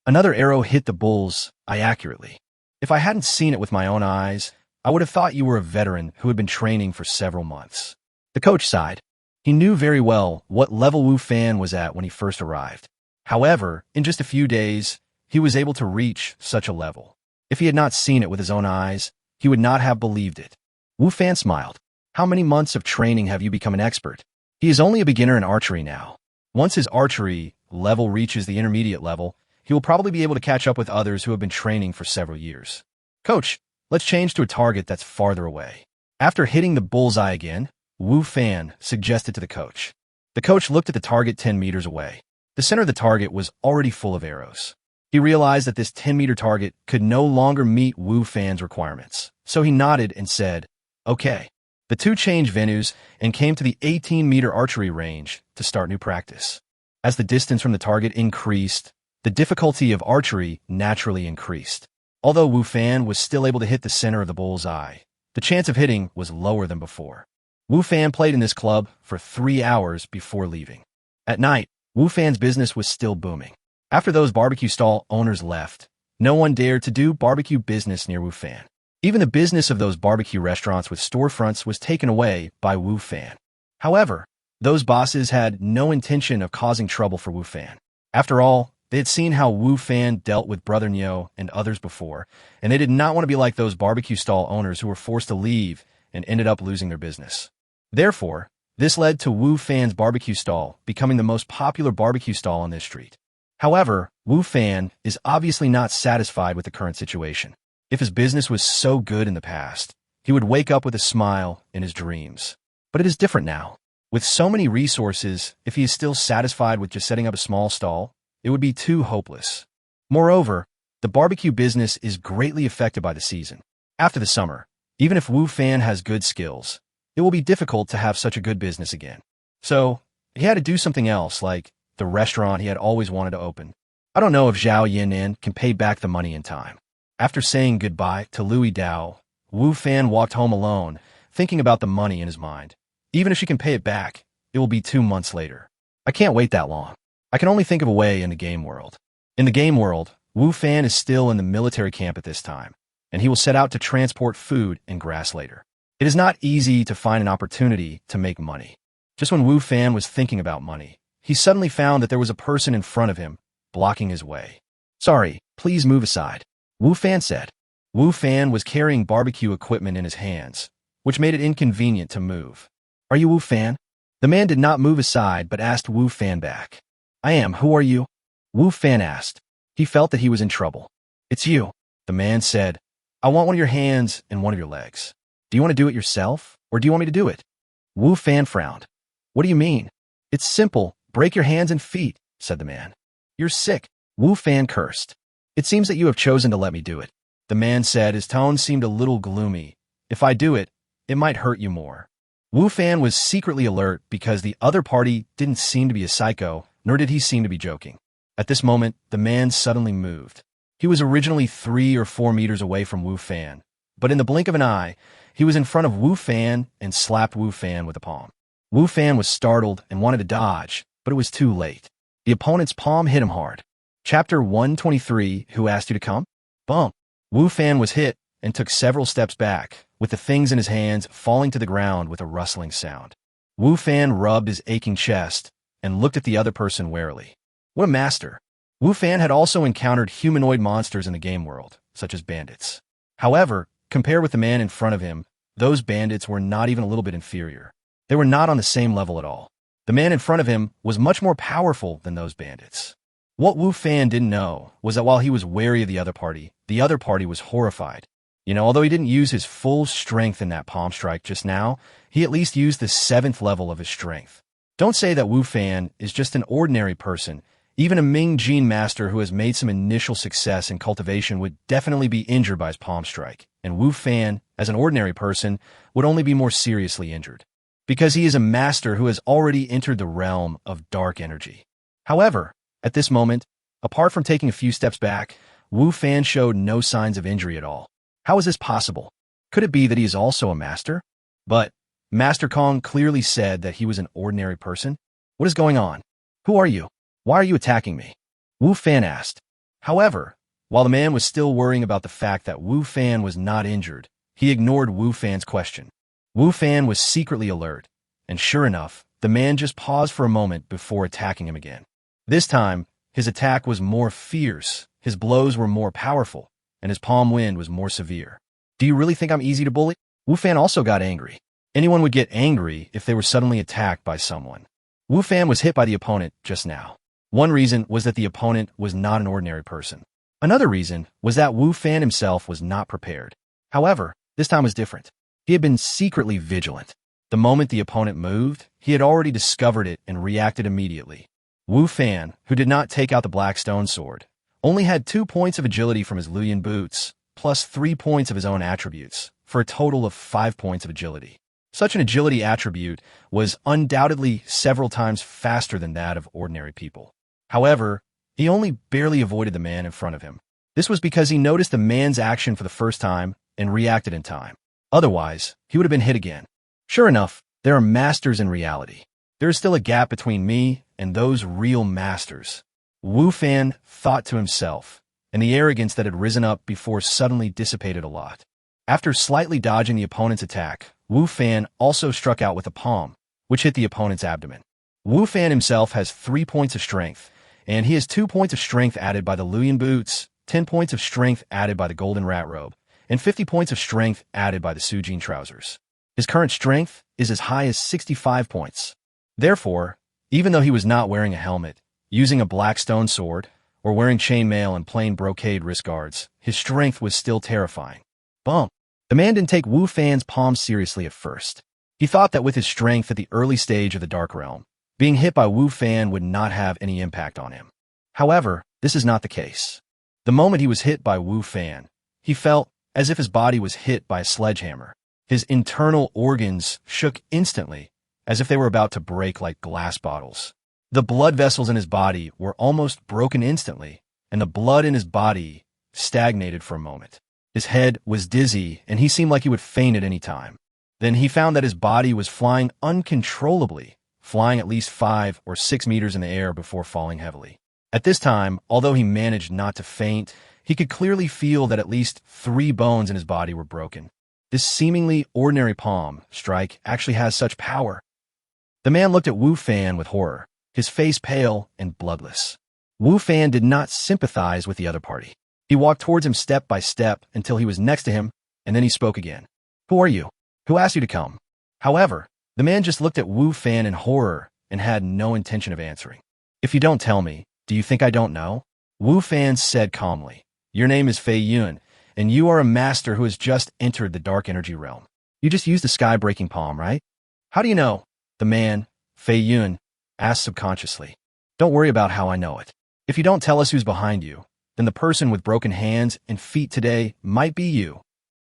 Another arrow hit the bull's eye accurately. If I hadn't seen it with my own eyes, I would have thought you were a veteran who had been training for several months. The coach sighed. He knew very well what level Wu Fan was at when he first arrived. However, in just a few days, he was able to reach such a level. If he had not seen it with his own eyes, he would not have believed it. Wu Fan smiled. "How many months of training have you become an expert?" He is only a beginner in archery now. Once his archery level reaches the intermediate level, he will probably be able to catch up with others who have been training for several years. "Coach, let's change to a target that's farther away." After hitting the bullseye again, Wu Fan suggested to the coach. The coach looked at the target 10 meters away. The center of the target was already full of arrows. He realized that this 10-meter target could no longer meet Wu Fan's requirements, so he nodded and said, "Okay." The two changed venues and came to the 18-meter archery range to start new practice. As the distance from the target increased, the difficulty of archery naturally increased. Although Wu Fan was still able to hit the center of the bull's eye, the chance of hitting was lower than before. Wu Fan played in this club for 3 hours before leaving. At night, Wu Fan's business was still booming. After those barbecue stall owners left, no one dared to do barbecue business near Wu Fan. Even the business of those barbecue restaurants with storefronts was taken away by Wu Fan. However, those bosses had no intention of causing trouble for Wu Fan. After all, they had seen how Wu Fan dealt with Brother Nyo and others before, and they did not want to be like those barbecue stall owners who were forced to leave and ended up losing their business. Therefore, this led to Wu Fan's barbecue stall becoming the most popular barbecue stall on this street. However, Wu Fan is obviously not satisfied with the current situation. If his business was so good in the past, he would wake up with a smile in his dreams. But it is different now. With so many resources, if he is still satisfied with just setting up a small stall, it would be too hopeless. Moreover, the barbecue business is greatly affected by the season. After the summer, even if Wu Fan has good skills, it will be difficult to have such a good business again. So, he had to do something else, like the restaurant he had always wanted to open. I don't know if Zhao Yinan can pay back the money in time. After saying goodbye to Louis Dao, Wu Fan walked home alone, thinking about the money in his mind. Even if she can pay it back, it will be 2 months later. I can't wait that long. I can only think of a way in the game world. In the game world, Wu Fan is still in the military camp at this time, and he will set out to transport food and grass later. It is not easy to find an opportunity to make money. Just when Wu Fan was thinking about money, he suddenly found that there was a person in front of him, blocking his way. Sorry, please move aside, Wu Fan said. Wu Fan was carrying barbecue equipment in his hands, which made it inconvenient to move. Are you Wu Fan? The man did not move aside but asked Wu Fan back. I am. Who are you? Wu Fan asked. He felt that he was in trouble. It's you, the man said. I want one of your hands and one of your legs. Do you want to do it yourself, or do you want me to do it? Wu Fan frowned. What do you mean? It's simple. Break your hands and feet, said the man. You're sick, Wu Fan cursed. It seems that you have chosen to let me do it, the man said. His tone seemed a little gloomy. If I do it, it might hurt you more. Wu Fan was secretly alert because the other party didn't seem to be a psycho, nor did he seem to be joking. At this moment, the man suddenly moved. He was originally 3 or 4 meters away from Wu Fan, but in the blink of an eye, he was in front of Wu Fan and slapped Wu Fan with a palm. Wu Fan was startled and wanted to dodge, but it was too late. The opponent's palm hit him hard. Chapter 123, Who Asked You to Come? Bump. Wu Fan was hit and took several steps back, with the things in his hands falling to the ground with a rustling sound. Wu Fan rubbed his aching chest and looked at the other person warily. What a master! Wu Fan had also encountered humanoid monsters in the game world, such as bandits. However, compared with the man in front of him, those bandits were not even a little bit inferior. They were not on the same level at all. The man in front of him was much more powerful than those bandits. What Wu Fan didn't know was that while he was wary of the other party was horrified. Although he didn't use his full strength in that palm strike just now, he at least used the 7th level of his strength. Don't say that Wu Fan is just an ordinary person. Even a Ming Gene master who has made some initial success in cultivation would definitely be injured by his palm strike, and Wu Fan, as an ordinary person, would only be more seriously injured, because he is a master who has already entered the realm of dark energy. However, at this moment, apart from taking a few steps back, Wu Fan showed no signs of injury at all. How is this possible? Could it be that he is also a master? But Master Kong clearly said that he was an ordinary person. What is going on? Who are you? Why are you attacking me? Wu Fan asked. However, while the man was still worrying about the fact that Wu Fan was not injured, he ignored Wu Fan's question. Wu Fan was secretly alert, and sure enough, the man just paused for a moment before attacking him again. This time, his attack was more fierce, his blows were more powerful, and his palm wind was more severe. Do you really think I'm easy to bully? Wu Fan also got angry. Anyone would get angry if they were suddenly attacked by someone. Wu Fan was hit by the opponent just now. One reason was that the opponent was not an ordinary person. Another reason was that Wu Fan himself was not prepared. However, this time was different. He had been secretly vigilant. The moment the opponent moved, he had already discovered it and reacted immediately. Wu Fan, who did not take out the black stone sword, only had 2 points of agility from his Luyan boots, plus 3 points of his own attributes, for a total of 5 points of agility. Such an agility attribute was undoubtedly several times faster than that of ordinary people. However, he only barely avoided the man in front of him. This was because he noticed the man's action for the first time and reacted in time. Otherwise, he would have been hit again. Sure enough, there are masters in reality. There is still a gap between me and those real masters. Wu Fan thought to himself, and the arrogance that had risen up before suddenly dissipated a lot. After slightly dodging the opponent's attack, Wu Fan also struck out with a palm, which hit the opponent's abdomen. Wu Fan himself has 3 points of strength, and he has 2 points of strength added by the Luyan boots, 10 points of strength added by the golden rat robe, and 50 points of strength added by the Sujin trousers. His current strength is as high as 65 points. Therefore, even though he was not wearing a helmet, using a black stone sword, or wearing chainmail and plain brocade wrist guards, his strength was still terrifying. Bump! The man didn't take Wu Fan's palm seriously at first. He thought that with his strength at the early stage of the Dark Realm, being hit by Wu Fan would not have any impact on him. However, this is not the case. The moment he was hit by Wu Fan, he felt as if his body was hit by a sledgehammer. His internal organs shook instantly, as if they were about to break like glass bottles. The blood vessels in his body were almost broken instantly, and the blood in his body stagnated for a moment. His head was dizzy, and he seemed like he would faint at any time. Then he found that his body was flying uncontrollably, flying at least 5 or 6 meters in the air before falling heavily. At this time, although he managed not to faint, he could clearly feel that at least 3 bones in his body were broken. This seemingly ordinary palm strike actually has such power. The man looked at Wu Fan with horror, his face pale and bloodless. Wu Fan did not sympathize with the other party. He walked towards him step by step until he was next to him, and then he spoke again. "Who are you? Who asked you to come?" However, the man just looked at Wu Fan in horror and had no intention of answering. "If you don't tell me, do you think I don't know?" Wu Fan said calmly. "Your name is Fei Yun, and you are a master who has just entered the dark energy realm. You just used the sky-breaking palm, right?" "How do you know?" The man, Fei Yun, asked subconsciously. "Don't worry about how I know it. If you don't tell us who's behind you, then the person with broken hands and feet today might be you."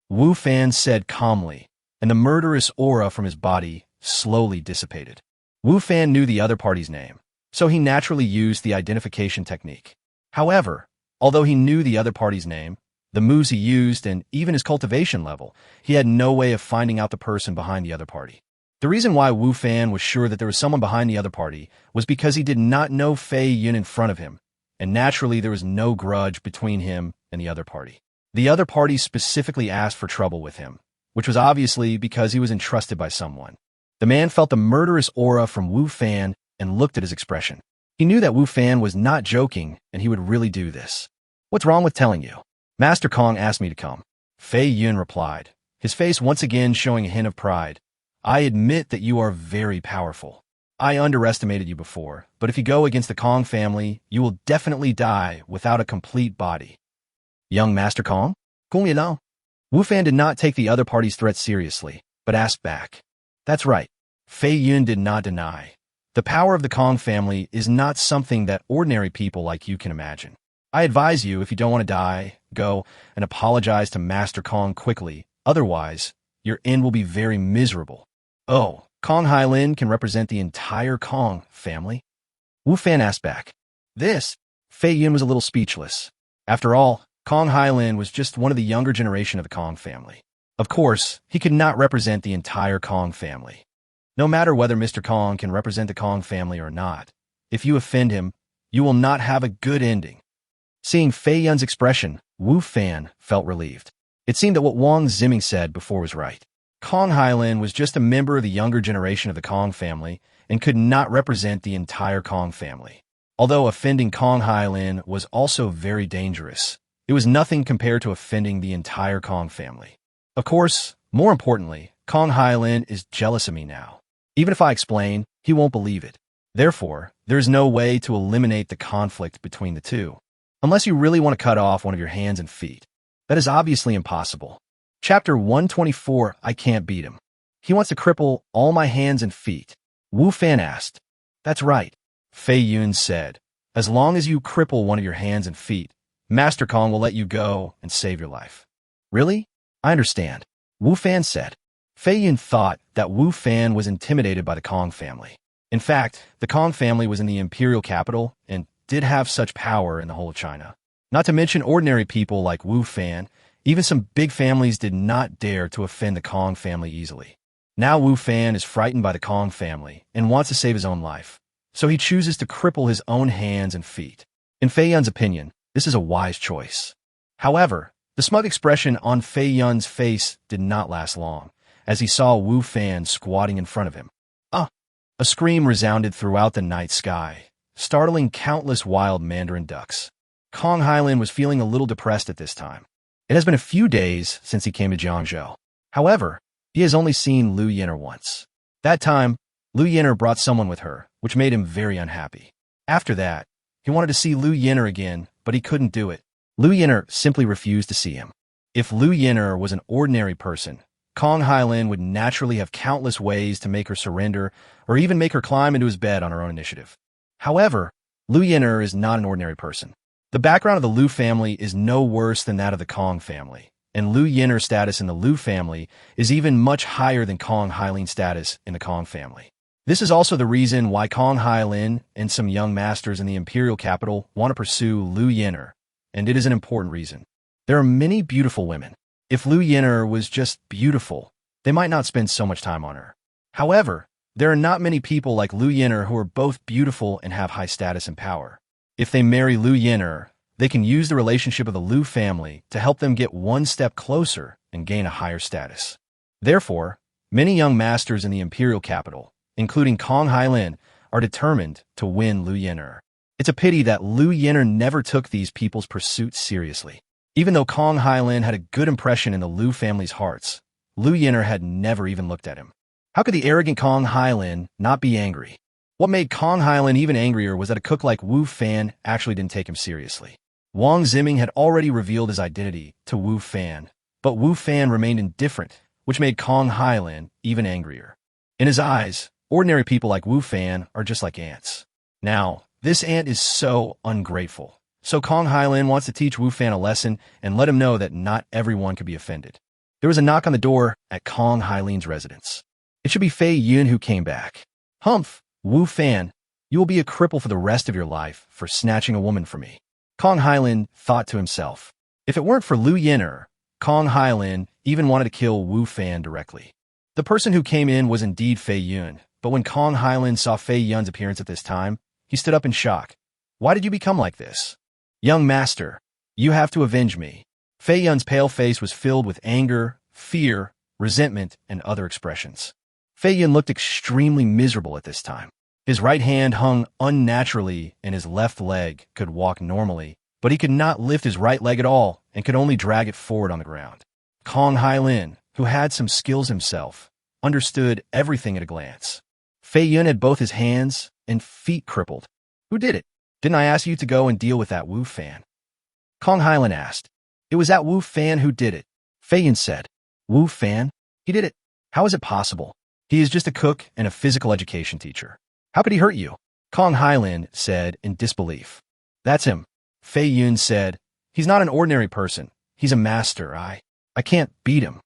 Wu Fan said calmly, and the murderous aura from his body slowly dissipated. Wu Fan knew the other party's name, so he naturally used the identification technique. However, although he knew the other party's name, the moves he used, and even his cultivation level, he had no way of finding out the person behind the other party. The reason why Wu Fan was sure that there was someone behind the other party was because he did not know Fei Yun in front of him, and naturally there was no grudge between him and the other party. The other party specifically asked for trouble with him, which was obviously because he was entrusted by someone. The man felt the murderous aura from Wu Fan and looked at his expression. He knew that Wu Fan was not joking and he would really do this. "What's wrong with telling you?" "Master Kong asked me to come," Fei Yun replied, his face once again showing a hint of pride. "I admit that you are very powerful. I underestimated you before, but if you go against the Kong family, you will definitely die without a complete body." "Young Master Kong? Kung Yilao?" Wu Fan did not take the other party's threat seriously, but asked back. "That's right." Fei Yun did not deny. "The power of the Kong family is not something that ordinary people like you can imagine. I advise you, if you don't want to die, go and apologize to Master Kong quickly. Otherwise, your end will be very miserable." "Oh, Kong Hailin can represent the entire Kong family?" Wu Fan asked back. This, Fei Yun was a little speechless. After all, Kong Hailin was just one of the younger generation of the Kong family. Of course, he could not represent the entire Kong family. No matter whether Mr. Kong can represent the Kong family or not, if you offend him, you will not have a good ending. Seeing Fei Yun's expression, Wu Fan felt relieved. It seemed that what Wang Ziming said before was right. Kong Hailin was just a member of the younger generation of the Kong family and could not represent the entire Kong family. Although offending Kong Hailin was also very dangerous, it was nothing compared to offending the entire Kong family. Of course, more importantly, Kong Hailin is jealous of me now. Even if I explain, he won't believe it. Therefore, there is no way to eliminate the conflict between the two. Unless you really want to cut off one of your hands and feet. That is obviously impossible. Chapter 124, I can't beat him. He wants to cripple all my hands and feet. Wu Fan asked. That's right, Fei Yun said. As long as you cripple one of your hands and feet, Master Kong will let you go and save your life. Really? I understand, Wu Fan said. Fei Yun thought that Wu Fan was intimidated by the Kong family. In fact, the Kong family was in the imperial capital and did have such power in the whole of China. Not to mention ordinary people like Wu Fan, even some big families did not dare to offend the Kong family easily. Now Wu Fan is frightened by the Kong family and wants to save his own life, so he chooses to cripple his own hands and feet. In Fei Yun's opinion, this is a wise choice. However, the smug expression on Fei Yun's face did not last long, as he saw Wu Fan squatting in front of him. Ah! A scream resounded throughout the night sky, startling countless wild mandarin ducks. Kong Hailin was feeling a little depressed at this time. It has been a few days since he came to Jiangzhou. However, he has only seen Lu Yin'er once. That time, Lu Yin'er brought someone with her, which made him very unhappy. After that, he wanted to see Lu Yin'er again, but he couldn't do it. Lu Yin'er simply refused to see him. If Lu Yin'er was an ordinary person, Kong Hailin would naturally have countless ways to make her surrender or even make her climb into his bed on her own initiative. However, Lu Yin'er is not an ordinary person. The background of the Lu family is no worse than that of the Kong family, and Lu Yin'er's status in the Lu family is even much higher than Kong Hailin's status in the Kong family. This is also the reason why Kong Hailin and some young masters in the imperial capital want to pursue Lu Yin'er, and it is an important reason. There are many beautiful women. If Lu Yin'er was just beautiful, they might not spend so much time on her. However, there are not many people like Lu Yin'er who are both beautiful and have high status and power. If they marry Lu Yin'er, they can use the relationship of the Lu family to help them get one step closer and gain a higher status. Therefore, many young masters in the imperial capital, including Kong Hailin, are determined to win Lu Yin'er. It's a pity that Lu Yin'er never took these people's pursuits seriously. Even though Kong Hailin had a good impression in the Lu family's hearts, Lu Yin'er had never even looked at him. How could the arrogant Kong Hailin not be angry? What made Kong Hailin even angrier was that a cook like Wu Fan actually didn't take him seriously. Wang Ziming had already revealed his identity to Wu Fan, but Wu Fan remained indifferent, which made Kong Hailin even angrier. In his eyes, ordinary people like Wu Fan are just like ants. Now, this ant is so ungrateful. So Kong Hailin wants to teach Wu Fan a lesson and let him know that not everyone could be offended. There was a knock on the door at Kong Hailin's residence. It should be Fei Yun who came back. Humph, Wu Fan, you will be a cripple for the rest of your life for snatching a woman from me. Kong Hailin thought to himself. If it weren't for Lu Yin'er, Kong Hailin even wanted to kill Wu Fan directly. The person who came in was indeed Fei Yun, but when Kong Hailin saw Fei Yun's appearance at this time, he stood up in shock. Why did you become like this? Young master, you have to avenge me. Fei Yun's pale face was filled with anger, fear, resentment, and other expressions. Fei Yun looked extremely miserable at this time. His right hand hung unnaturally and his left leg could walk normally, but he could not lift his right leg at all and could only drag it forward on the ground. Kong Hailin, who had some skills himself, understood everything at a glance. Fei Yun had both his hands and feet crippled. Who did it? Didn't I ask you to go and deal with that Wu Fan? Kong Hailin asked. It was that Wu Fan who did it. Fei Yun said. Wu Fan? He did it. How is it possible? He is just a cook and a physical education teacher. How could he hurt you? Kong Hailin said in disbelief. That's him. Fei Yun said. He's not an ordinary person. He's a master. I can't beat him.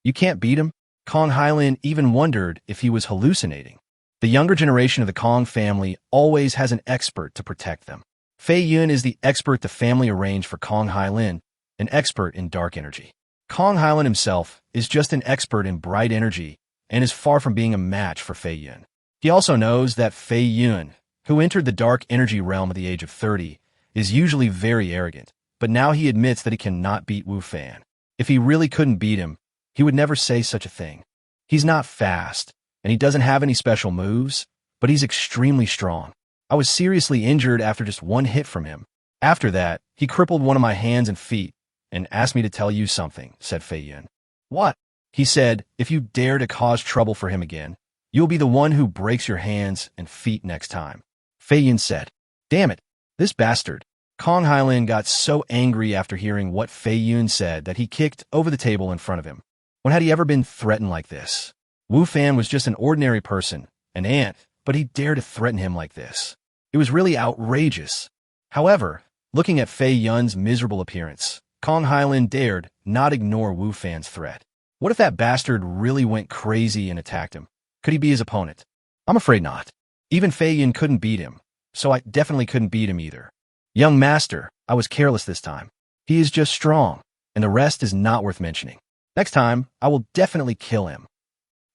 You can't beat him? Kong Hailin even wondered if he was hallucinating. The younger generation of the Kong family always has an expert to protect them. Fei Yun is the expert the family arranged for Kong Hailin, an expert in dark energy. Kong Hailin himself is just an expert in bright energy and is far from being a match for Fei Yun. He also knows that Fei Yun, who entered the dark energy realm at the age of 30, is usually very arrogant, but now he admits that he cannot beat Wu Fan. If he really couldn't beat him, he would never say such a thing. He's not fast, and he doesn't have any special moves, but he's extremely strong. I was seriously injured after just one hit from him. After that, he crippled one of my hands and feet and asked me to tell you something, said Fei Yun. What? He said, if you dare to cause trouble for him again, you'll be the one who breaks your hands and feet next time. Fei Yun said, damn it, this bastard. Kong Hailin got so angry after hearing what Fei Yun said that he kicked over the table in front of him. When had he ever been threatened like this? Wu Fan was just an ordinary person, an ant, but he dared to threaten him like this. It was really outrageous. However, looking at Fei Yun's miserable appearance, Kong Hailin dared not ignore Wu Fan's threat. What if that bastard really went crazy and attacked him? Could he be his opponent? I'm afraid not. Even Fei Yun couldn't beat him, so I definitely couldn't beat him either. Young master, I was careless this time. He is just strong, and the rest is not worth mentioning. Next time, I will definitely kill him.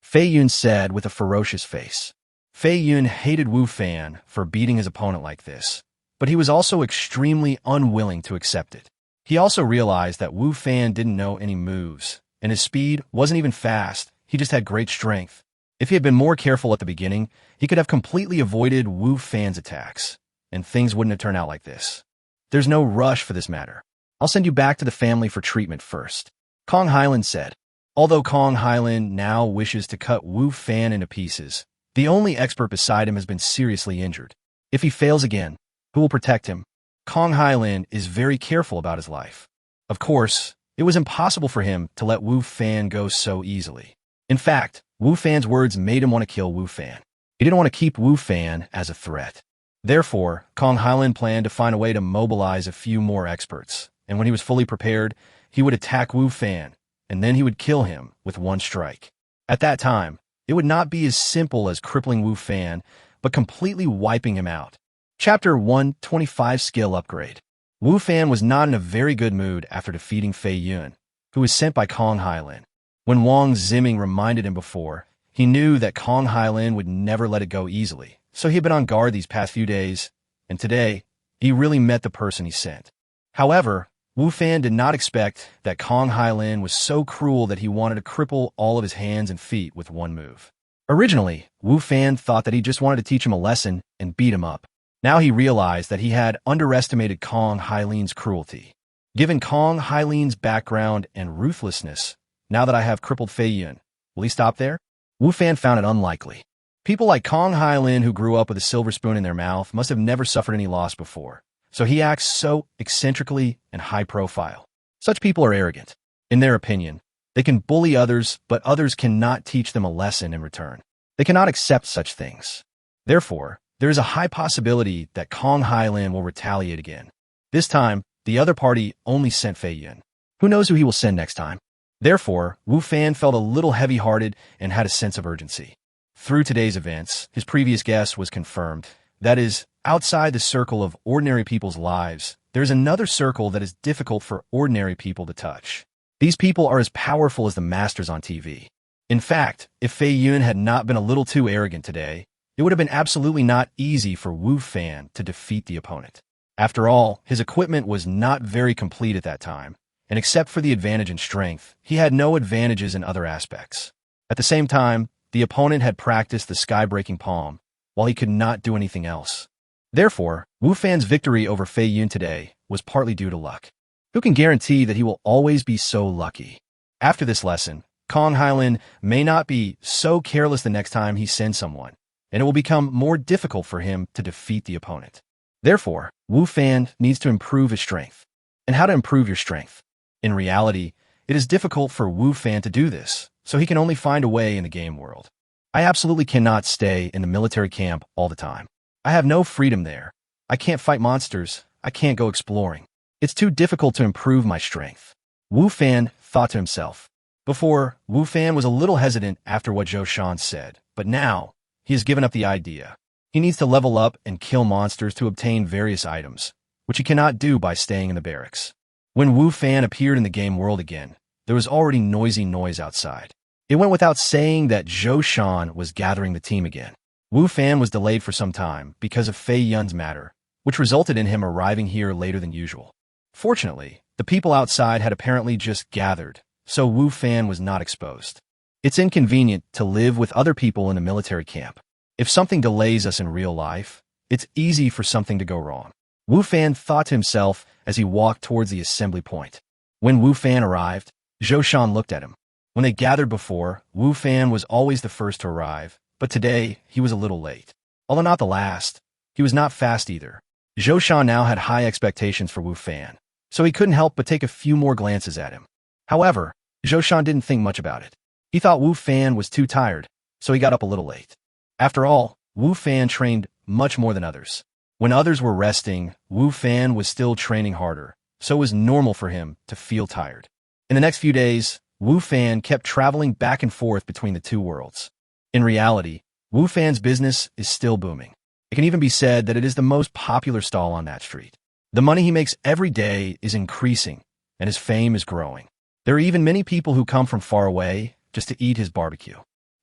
Fei Yun said with a ferocious face. Fei Yun hated Wu Fan for beating his opponent like this, but he was also extremely unwilling to accept it. He also realized that Wu Fan didn't know any moves, and his speed wasn't even fast, he just had great strength. If he had been more careful at the beginning, he could have completely avoided Wu Fan's attacks, and things wouldn't have turned out like this. There's no rush for this matter. I'll send you back to the family for treatment first. Kong Hailin said. Although Kong Hailin now wishes to cut Wu Fan into pieces, the only expert beside him has been seriously injured. If he fails again, who will protect him? Kong Hailin is very careful about his life. Of course, it was impossible for him to let Wu Fan go so easily. In fact, Wu Fan's words made him want to kill Wu Fan. He didn't want to keep Wu Fan as a threat. Therefore, Kong Hailin planned to find a way to mobilize a few more experts, and when he was fully prepared, he would attack Wu Fan, and then he would kill him with one strike. At that time, it would not be as simple as crippling Wu Fan, but completely wiping him out. Chapter 125 Skill Upgrade. Wu Fan was not in a very good mood after defeating Fei Yun, who was sent by Kong Hailin. When Wang Ziming reminded him before, he knew that Kong Hailin would never let it go easily, so he had been on guard these past few days, and today, he really met the person he sent. However, Wu Fan did not expect that Kong Hailin was so cruel that he wanted to cripple all of his hands and feet with one move. Originally, Wu Fan thought that he just wanted to teach him a lesson and beat him up. Now he realized that he had underestimated Kong Hailin's cruelty. Given Kong Hailin's background and ruthlessness, now that I have crippled Fei Yun, will he stop there? Wu Fan found it unlikely. People like Kong Hailin who grew up with a silver spoon in their mouth must have never suffered any loss before, so he acts so eccentrically and high profile. Such people are arrogant. In their opinion, they can bully others, but others cannot teach them a lesson in return. They cannot accept such things. Therefore, there is a high possibility that Kong Hailin will retaliate again. This time, the other party only sent Fei Yun. Who knows who he will send next time? Therefore, Wu Fan felt a little heavy-hearted and had a sense of urgency. Through today's events, his previous guess was confirmed. That is, outside the circle of ordinary people's lives, there is another circle that is difficult for ordinary people to touch. These people are as powerful as the masters on TV. In fact, if Fei Yun had not been a little too arrogant today, it would have been absolutely not easy for Wu Fan to defeat the opponent. After all, his equipment was not very complete at that time, and except for the advantage in strength, he had no advantages in other aspects. At the same time, the opponent had practiced the sky-breaking palm, while he could not do anything else. Therefore, Wu Fan's victory over Fei Yun today was partly due to luck. Who can guarantee that he will always be so lucky? After this lesson, Kong Hailin may not be so careless the next time he sends someone, and it will become more difficult for him to defeat the opponent. Therefore, Wu Fan needs to improve his strength. And how to improve your strength? In reality, it is difficult for Wu Fan to do this, so he can only find a way in the game world. I absolutely cannot stay in the military camp all the time. I have no freedom there. I can't fight monsters. I can't go exploring. It's too difficult to improve my strength. Wu Fan thought to himself. Before, Wu Fan was a little hesitant after what Zhou Shan said, but now, he has given up the idea. He needs to level up and kill monsters to obtain various items, which he cannot do by staying in the barracks. When Wu Fan appeared in the game world again, there was already noisy noise outside. It went without saying that Zhou Shan was gathering the team again. Wu Fan was delayed for some time because of Fei Yun's matter, which resulted in him arriving here later than usual. Fortunately, the people outside had apparently just gathered, so Wu Fan was not exposed. It's inconvenient to live with other people in a military camp. If something delays us in real life, it's easy for something to go wrong. Wu Fan thought to himself as he walked towards the assembly point. When Wu Fan arrived, Zhou Shan looked at him. When they gathered before, Wu Fan was always the first to arrive, but today he was a little late. Although not the last, he was not fast either. Zhou Shan now had high expectations for Wu Fan, so he couldn't help but take a few more glances at him. However, Zhou Shan didn't think much about it. He thought Wu Fan was too tired, so he got up a little late. After all, Wu Fan trained much more than others. When others were resting, Wu Fan was still training harder, so it was normal for him to feel tired. In the next few days, Wu Fan kept traveling back and forth between the two worlds. In reality, Wu Fan's business is still booming. It can even be said that it is the most popular stall on that street. The money he makes every day is increasing, and his fame is growing. There are even many people who come from far away just to eat his barbecue.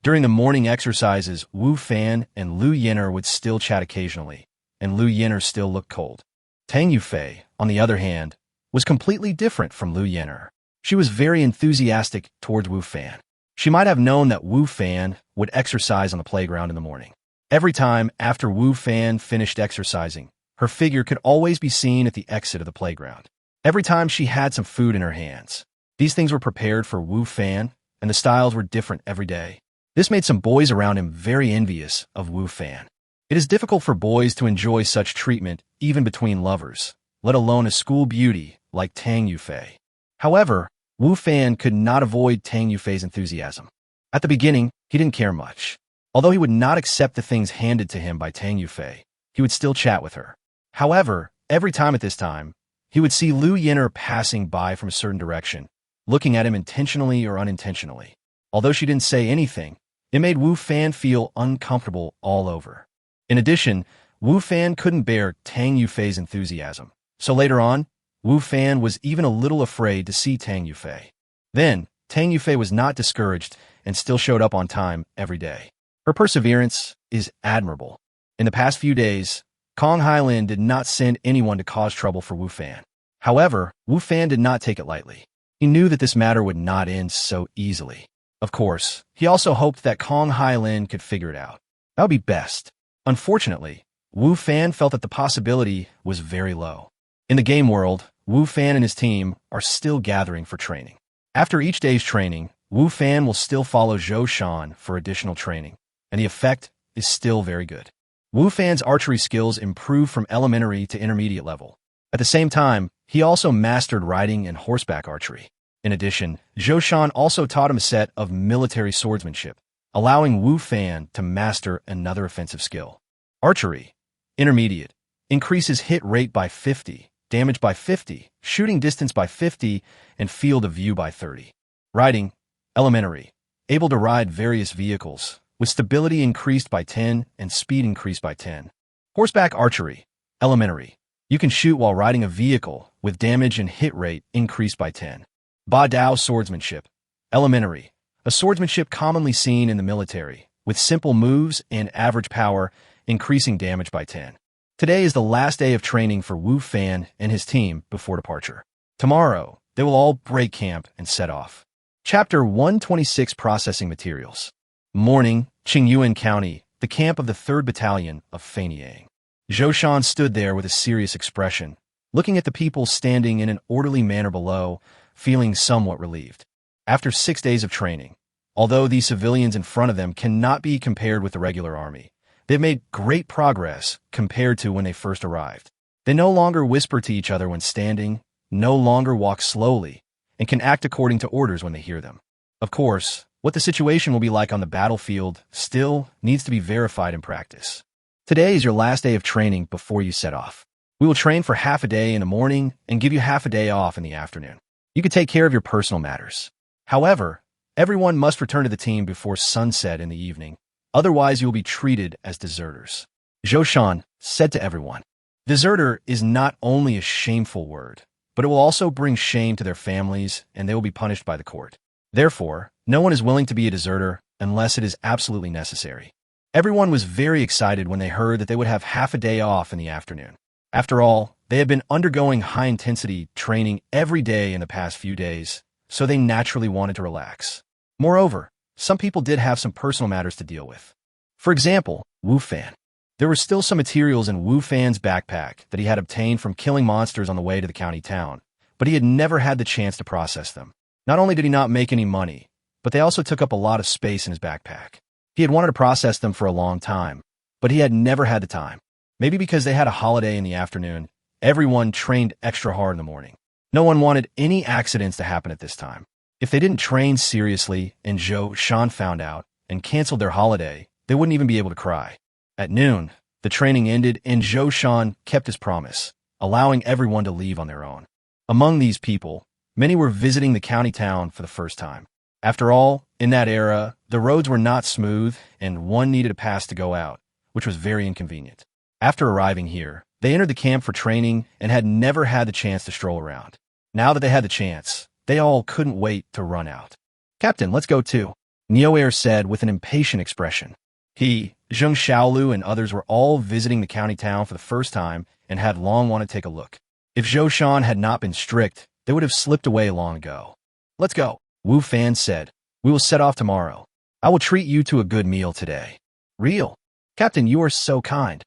During the morning exercises, Wu Fan and Lu Yin'er would still chat occasionally, and Lu Yin'er still looked cold. Tang Yufei, on the other hand, was completely different from Lu Yin'er. She was very enthusiastic towards Wu Fan. She might have known that Wu Fan would exercise on the playground in the morning. Every time after Wu Fan finished exercising, her figure could always be seen at the exit of the playground. Every time she had some food in her hands. These things were prepared for Wu Fan, and the styles were different every day. This made some boys around him very envious of Wu Fan. It is difficult for boys to enjoy such treatment even between lovers, let alone a school beauty like Tang Yufei. However, Wu Fan could not avoid Tang Yufei's enthusiasm. At the beginning, he didn't care much. Although he would not accept the things handed to him by Tang Yufei, he would still chat with her. However, every time at this time, he would see Lu Yin'er passing by from a certain direction, looking at him intentionally or unintentionally. Although she didn't say anything, it made Wu Fan feel uncomfortable all over. In addition, Wu Fan couldn't bear Tang Yufei's enthusiasm, so later on, Wu Fan was even a little afraid to see Tang Yufei. Then, Tang Yufei was not discouraged and still showed up on time every day. Her perseverance is admirable. In the past few days, Kong Hailin did not send anyone to cause trouble for Wu Fan. However, Wu Fan did not take it lightly. He knew that this matter would not end so easily. Of course, he also hoped that Kong Hailin could figure it out. That would be best. Unfortunately, Wu Fan felt that the possibility was very low. In the game world, Wu Fan and his team are still gathering for training. After each day's training, Wu Fan will still follow Zhou Shan for additional training, and the effect is still very good. Wu Fan's archery skills improved from elementary to intermediate level. At the same time, he also mastered riding and horseback archery. In addition, Zhou Shan also taught him a set of military swordsmanship, allowing Wu Fan to master another offensive skill. Archery, intermediate, increases hit rate by 50, damage by 50, shooting distance by 50, and field of view by 30. Riding, elementary, able to ride various vehicles, with stability increased by 10 and speed increased by 10. Horseback archery, elementary, you can shoot while riding a vehicle, with damage and hit rate increased by 10. Ba Dao swordsmanship, elementary, a swordsmanship commonly seen in the military, with simple moves and average power, increasing damage by 10. Today is the last day of training for Wu Fan and his team before departure. Tomorrow, they will all break camp and set off. Chapter 126 Processing Materials. Morning, Qingyuan County, the camp of the 3rd Battalion of Feiniang. Zhou Shan stood there with a serious expression, looking at the people standing in an orderly manner below, feeling somewhat relieved. After 6 days of training, although these civilians in front of them cannot be compared with the regular army, they've made great progress compared to when they first arrived. They no longer whisper to each other when standing, no longer walk slowly, and can act according to orders when they hear them. Of course, what the situation will be like on the battlefield still needs to be verified in practice. Today is your last day of training before you set off. We will train for half a day in the morning and give you half a day off in the afternoon. You can take care of your personal matters. However, everyone must return to the team before sunset in the evening. Otherwise, you will be treated as deserters. Zhou Shan said to everyone. Deserter is not only a shameful word, but it will also bring shame to their families, and they will be punished by the court. Therefore, no one is willing to be a deserter unless it is absolutely necessary. Everyone was very excited when they heard that they would have half a day off in the afternoon. After all, they had been undergoing high-intensity training every day in the past few days, so they naturally wanted to relax. Moreover, some people did have some personal matters to deal with. For example, Wu Fan. There were still some materials in Wu Fan's backpack that he had obtained from killing monsters on the way to the county town, but he had never had the chance to process them. Not only did he not make any money, but they also took up a lot of space in his backpack. He had wanted to process them for a long time, but he had never had the time. Maybe because they had a holiday in the afternoon, everyone trained extra hard in the morning. No one wanted any accidents to happen at this time. If they didn't train seriously and Zhou Shan found out and canceled their holiday, they wouldn't even be able to cry. At noon, the training ended and Zhou Shan kept his promise, allowing everyone to leave on their own. Among these people, many were visiting the county town for the first time. After all, in that era, the roads were not smooth and one needed a pass to go out, which was very inconvenient. After arriving here, they entered the camp for training and had never had the chance to stroll around. Now that they had the chance, they all couldn't wait to run out. Captain, let's go too, Niuer said with an impatient expression. He, Zheng Xiaolu, and others were all visiting the county town for the first time and had long wanted to take a look. If Zhou Shan had not been strict, they would have slipped away long ago. Let's go, Wu Fan said. We will set off tomorrow. I will treat you to a good meal today. Real? Captain, you are so kind.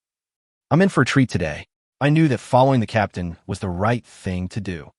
I'm in for a treat today. I knew that following the captain was the right thing to do.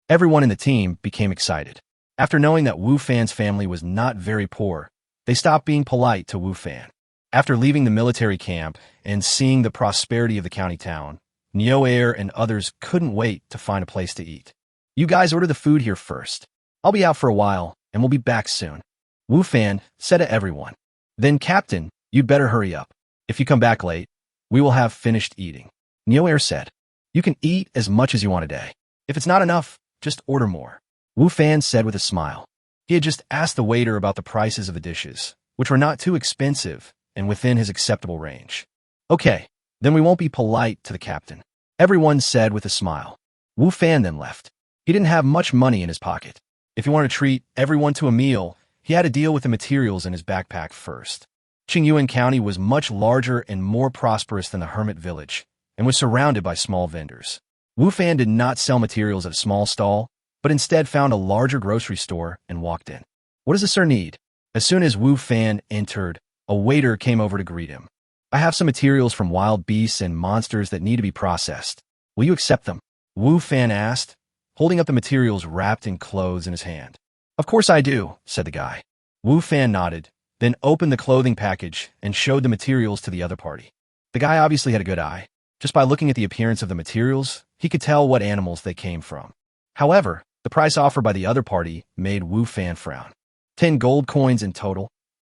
Everyone in the team became excited. After knowing that Wu Fan's family was not very poor, they stopped being polite to Wu Fan. After leaving the military camp and seeing the prosperity of the county town, Niuer and others couldn't wait to find a place to eat. You guys order the food here first. I'll be out for a while, and we'll be back soon, Wu Fan said to everyone. Then, Captain, you'd better hurry up. If you come back late, we will have finished eating, Niuer said. You can eat as much as you want a day. If it's not enough, just order more, Wu Fan said with a smile. He had just asked the waiter about the prices of the dishes, which were not too expensive and within his acceptable range. Okay, then we won't be polite to the captain, everyone said with a smile. Wu Fan then left. He didn't have much money in his pocket. If he wanted to treat everyone to a meal, he had to deal with the materials in his backpack first. Qingyuan County was much larger and more prosperous than the hermit village, and was surrounded by small vendors. Wu Fan did not sell materials at a small stall, but instead found a larger grocery store and walked in. "What does the sir need?" As soon as Wu Fan entered, a waiter came over to greet him. "I have some materials from wild beasts and monsters that need to be processed. Will you accept them?" Wu Fan asked, holding up the materials wrapped in clothes in his hand. "Of course I do," said the guy. Wu Fan nodded, then opened the clothing package and showed the materials to the other party. The guy obviously had a good eye. Just by looking at the appearance of the materials, he could tell what animals they came from. However, the price offered by the other party made Wu Fan frown. 10 gold coins in total.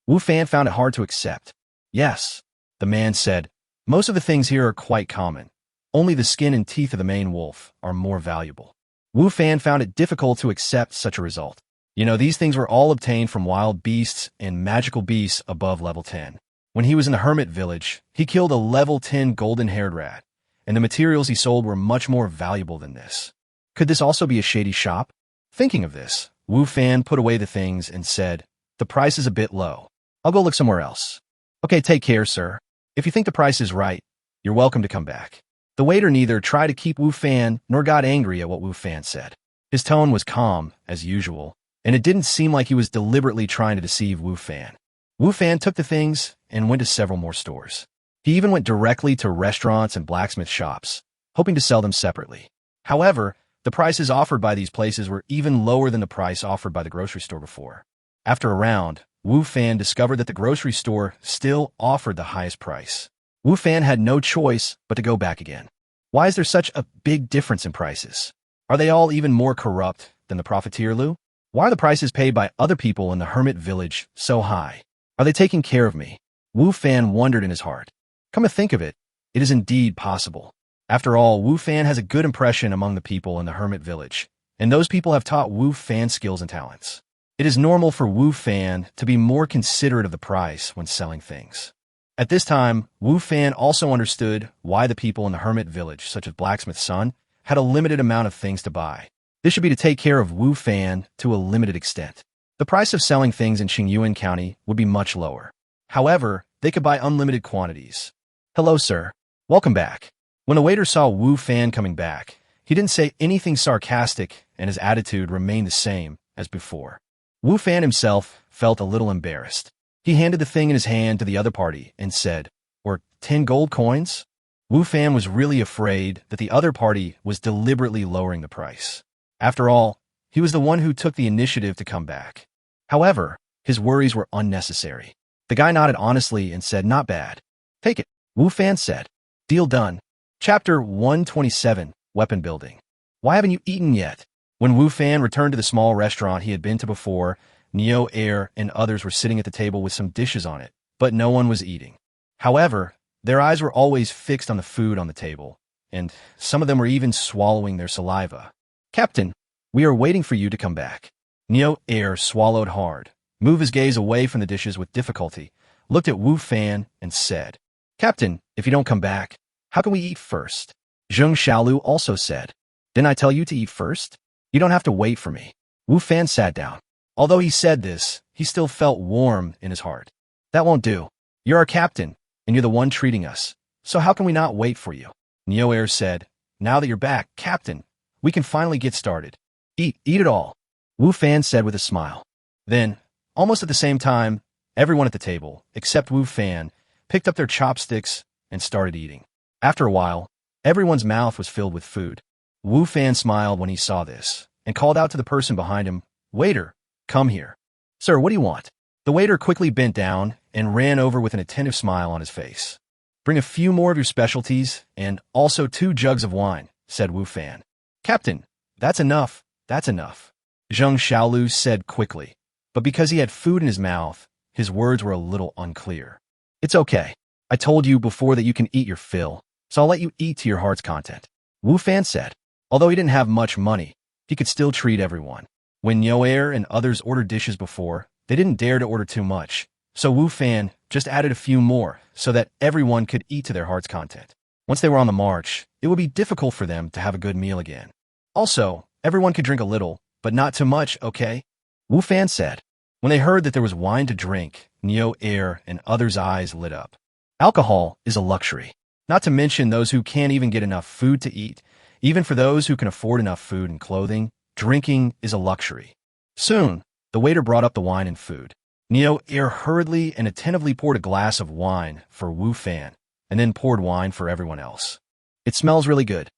Wu Fan found it hard to accept. "Yes," the man said. "Most of the things here are quite common. Only the skin and teeth of the main wolf are more valuable." Wu Fan found it difficult to accept such a result. These things were all obtained from wild beasts and magical beasts above level 10. When he was in the hermit village, he killed a level 10 golden-haired rat, and the materials he sold were much more valuable than this. Could this also be a shady shop? Thinking of this, Wu Fan put away the things and said, "The price is a bit low. I'll go look somewhere else." "Okay, take care, sir. If you think the price is right, you're welcome to come back." The waiter neither tried to keep Wu Fan nor got angry at what Wu Fan said. His tone was calm, as usual, and it didn't seem like he was deliberately trying to deceive Wu Fan. Wu Fan took the things and went to several more stores. He even went directly to restaurants and blacksmith shops, hoping to sell them separately. However, the prices offered by these places were even lower than the price offered by the grocery store before. After a round, Wu Fan discovered that the grocery store still offered the highest price. Wu Fan had no choice but to go back again. Why is there such a big difference in prices? Are they all even more corrupt than the profiteer Lu? Why are the prices paid by other people in the hermit village so high? Are they taking care of me? Wu Fan wondered in his heart. Come to think of it, it is indeed possible. After all, Wu Fan has a good impression among the people in the hermit village, and those people have taught Wu Fan skills and talents. It is normal for Wu Fan to be more considerate of the price when selling things. At this time, Wu Fan also understood why the people in the hermit village, such as Blacksmith's son, had a limited amount of things to buy. This should be to take care of Wu Fan to a limited extent. The price of selling things in Qingyuan County would be much lower. However, they could buy unlimited quantities. "Hello, sir. Welcome back." When the waiter saw Wu Fan coming back, he didn't say anything sarcastic, and his attitude remained the same as before. Wu Fan himself felt a little embarrassed. He handed the thing in his hand to the other party and said, "Or 10 gold coins?" Wu Fan was really afraid that the other party was deliberately lowering the price. After all, he was the one who took the initiative to come back. However, his worries were unnecessary. The guy nodded honestly and said, "Not bad. Take it," Wu Fan said. "Deal done." Chapter 127, Weapon Building. Why haven't you eaten yet? When Wu Fan returned to the small restaurant he had been to before, Neo Air and others were sitting at the table with some dishes on it, but no one was eating. However, their eyes were always fixed on the food on the table, and some of them were even swallowing their saliva. "Captain, we are waiting for you to come back." Neo Air swallowed hard, moved his gaze away from the dishes with difficulty, looked at Wu Fan, and said, "Captain, if you don't come back, how can we eat first?" Zheng Xiaolu also said, "Didn't I tell you to eat first? You don't have to wait for me." Wu Fan sat down. Although he said this, he still felt warm in his heart. "That won't do. You're our captain, and you're the one treating us. So how can we not wait for you?" Neo Air said, "Now that you're back, Captain, we can finally get started. Eat it all," Wu Fan said with a smile. Then, almost at the same time, everyone at the table, except Wu Fan, picked up their chopsticks and started eating. After a while, everyone's mouth was filled with food. Wu Fan smiled when he saw this, and called out to the person behind him, "Waiter, come here." "Sir, what do you want?" The waiter quickly bent down and ran over with an attentive smile on his face. "Bring a few more of your specialties, and also 2 jugs of wine," said Wu Fan. "Captain, that's enough, that's enough," Zheng Xiaolu said quickly, but because he had food in his mouth, his words were a little unclear. "It's okay. I told you before that you can eat your fill, so I'll let you eat to your heart's content," Wu Fan said. Although he didn't have much money, he could still treat everyone. When Nyoair and others ordered dishes before, they didn't dare to order too much, so Wu Fan just added a few more so that everyone could eat to their heart's content. Once they were on the march, it would be difficult for them to have a good meal again. Also, everyone could drink a little, but not too much, okay? Wu Fan said. When they heard that there was wine to drink, Neo Air and others' eyes lit up. Alcohol is a luxury, not to mention those who can't even get enough food to eat. Even for those who can afford enough food and clothing, drinking is a luxury. Soon, the waiter brought up the wine and food. Neo Air hurriedly and attentively poured a glass of wine for Wu Fan, and then poured wine for everyone else. It smells really good.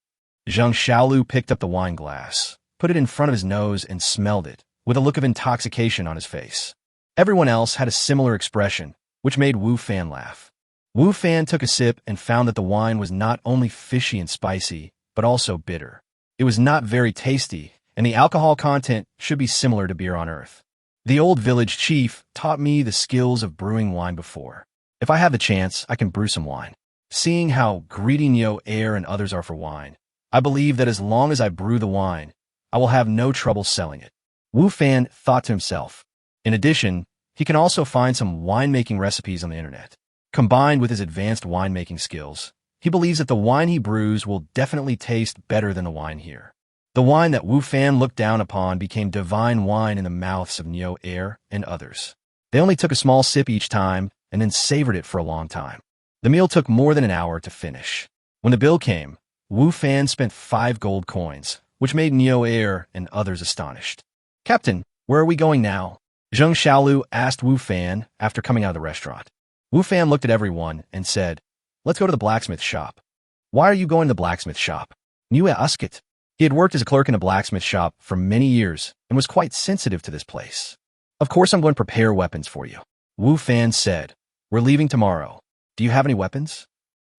Zhang Xiaolu picked up the wine glass, put it in front of his nose and smelled it, with a look of intoxication on his face. Everyone else had a similar expression, which made Wu Fan laugh. Wu Fan took a sip and found that the wine was not only fishy and spicy, but also bitter. It was not very tasty, and the alcohol content should be similar to beer on Earth. The old village chief taught me the skills of brewing wine before. If I have the chance, I can brew some wine. Seeing how greedy Neo Air and others are for wine, I believe that as long as I brew the wine, I will have no trouble selling it. Wu Fan thought to himself. In addition, he can also find some winemaking recipes on the internet. Combined with his advanced winemaking skills, he believes that the wine he brews will definitely taste better than the wine here. The wine that Wu Fan looked down upon became divine wine in the mouths of Neo Air and others. They only took a small sip each time and then savored it for a long time. The meal took more than an hour to finish. When the bill came, Wu Fan spent 5 gold coins, which made Neo Air and others astonished. Captain, where are we going now? Zhang Xiaolu asked Wu Fan after coming out of the restaurant. Wu Fan looked at everyone and said, "Let's go to the blacksmith shop." "Why are you going to the blacksmith shop?" Nue asked it. He had worked as a clerk in a blacksmith shop for many years and was quite sensitive to this place. "Of course I'm going to prepare weapons for you," Wu Fan said. "We're leaving tomorrow. Do you have any weapons?"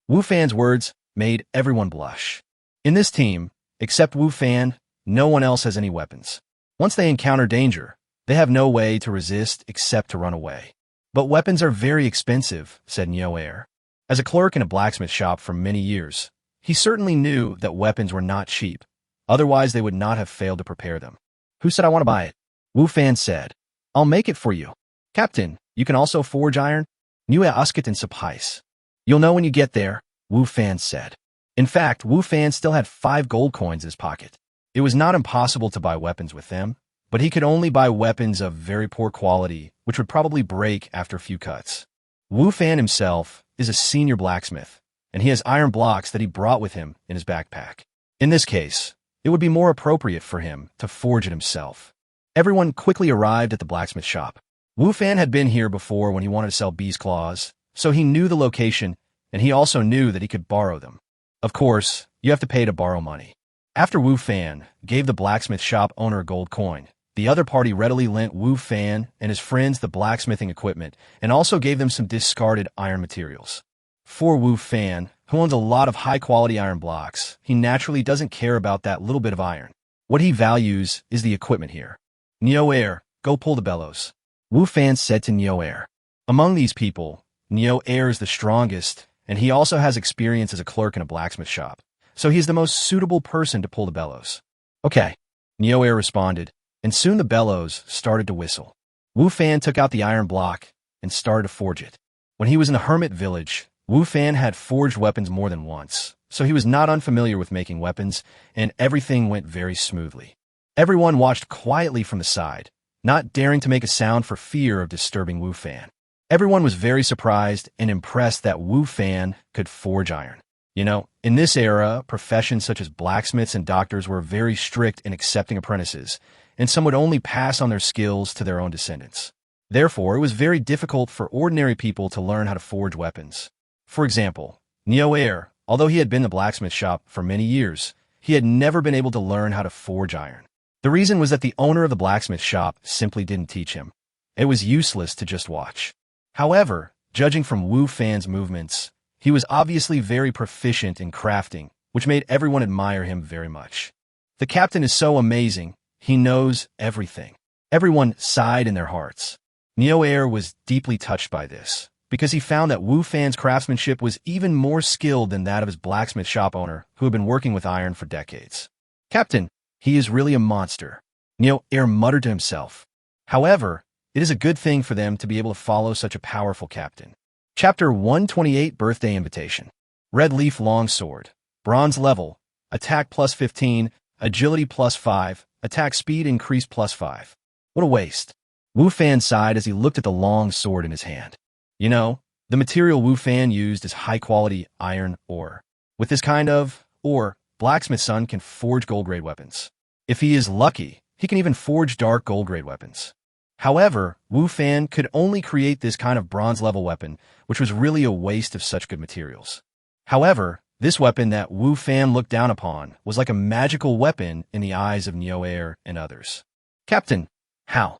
Wu Fan's words made everyone blush. In this team, except Wu Fan, no one else has any weapons. Once they encounter danger, they have no way to resist except to run away. "But weapons are very expensive," said Neo Air. As a clerk in a blacksmith shop for many years, he certainly knew that weapons were not cheap. Otherwise, they would not have failed to prepare them. "Who said I want to buy it?" Wu Fan said. "I'll make it for you." "Captain, you can also forge iron?" Nue asked it in surprise. "You'll know when you get there," Wu Fan said. In fact, Wu Fan still had 5 gold coins in his pocket. It was not impossible to buy weapons with them, but he could only buy weapons of very poor quality, which would probably break after a few cuts. Wu Fan himself is a senior blacksmith, and he has iron blocks that he brought with him in his backpack. In this case, it would be more appropriate for him to forge it himself. Everyone quickly arrived at the blacksmith shop. Wu Fan had been here before when he wanted to sell bee's claws, so he knew the location, and he also knew that he could borrow them. Of course, you have to pay to borrow money. After Wu Fan gave the blacksmith shop owner a gold coin, the other party readily lent Wu Fan and his friends the blacksmithing equipment and also gave them some discarded iron materials. For Wu Fan, who owns a lot of high-quality iron blocks, he naturally doesn't care about that little bit of iron. What he values is the equipment here. "Neo Air, go pull the bellows," Wu Fan said to Neo Air. Among these people, Neo Air is the strongest, and he also has experience as a clerk in a blacksmith shop, so he's the most suitable person to pull the bellows. "Okay," Neo Air responded, and soon the bellows started to whistle. Wu Fan took out the iron block and started to forge it. When he was in the hermit village, Wu Fan had forged weapons more than once, so he was not unfamiliar with making weapons, and everything went very smoothly. Everyone watched quietly from the side, not daring to make a sound for fear of disturbing Wu Fan. Everyone was very surprised and impressed that Wu Fan could forge iron. You know, in this era, professions such as blacksmiths and doctors were very strict in accepting apprentices, and some would only pass on their skills to their own descendants. Therefore, it was very difficult for ordinary people to learn how to forge weapons. For example, Neo Air, although he had been in the blacksmith shop for many years, he had never been able to learn how to forge iron. The reason was that the owner of the blacksmith shop simply didn't teach him. It was useless to just watch. However, judging from Wu Fan's movements, he was obviously very proficient in crafting, which made everyone admire him very much. "The captain is so amazing. He knows everything." Everyone sighed in their hearts. Neo Air was deeply touched by this, because he found that Wu Fan's craftsmanship was even more skilled than that of his blacksmith shop owner, who had been working with iron for decades. "Captain, he is really a monster," Neo Air muttered to himself. However, it is a good thing for them to be able to follow such a powerful captain. Chapter 128 Birthday Invitation. Red Leaf Longsword. Bronze level. Attack plus 15. agility +5, attack speed increased +5. What a waste. Wu Fan sighed as he looked at the long sword in his hand. You know, the material Wu Fan used is high-quality iron ore. With this kind of ore, Blacksmith's son can forge gold-grade weapons. If he is lucky, he can even forge dark gold-grade weapons. However, Wu Fan could only create this kind of bronze-level weapon, which was really a waste of such good materials. However, this weapon that Wu Fan looked down upon was like a magical weapon in the eyes of Neo and others. Captain, how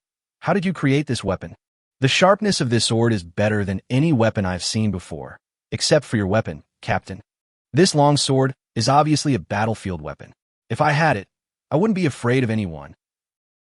did you create this weapon? The sharpness of this sword is better than any weapon I've seen before, except for your weapon, Captain. This long sword is obviously a battlefield weapon. If I had it, I wouldn't be afraid of anyone.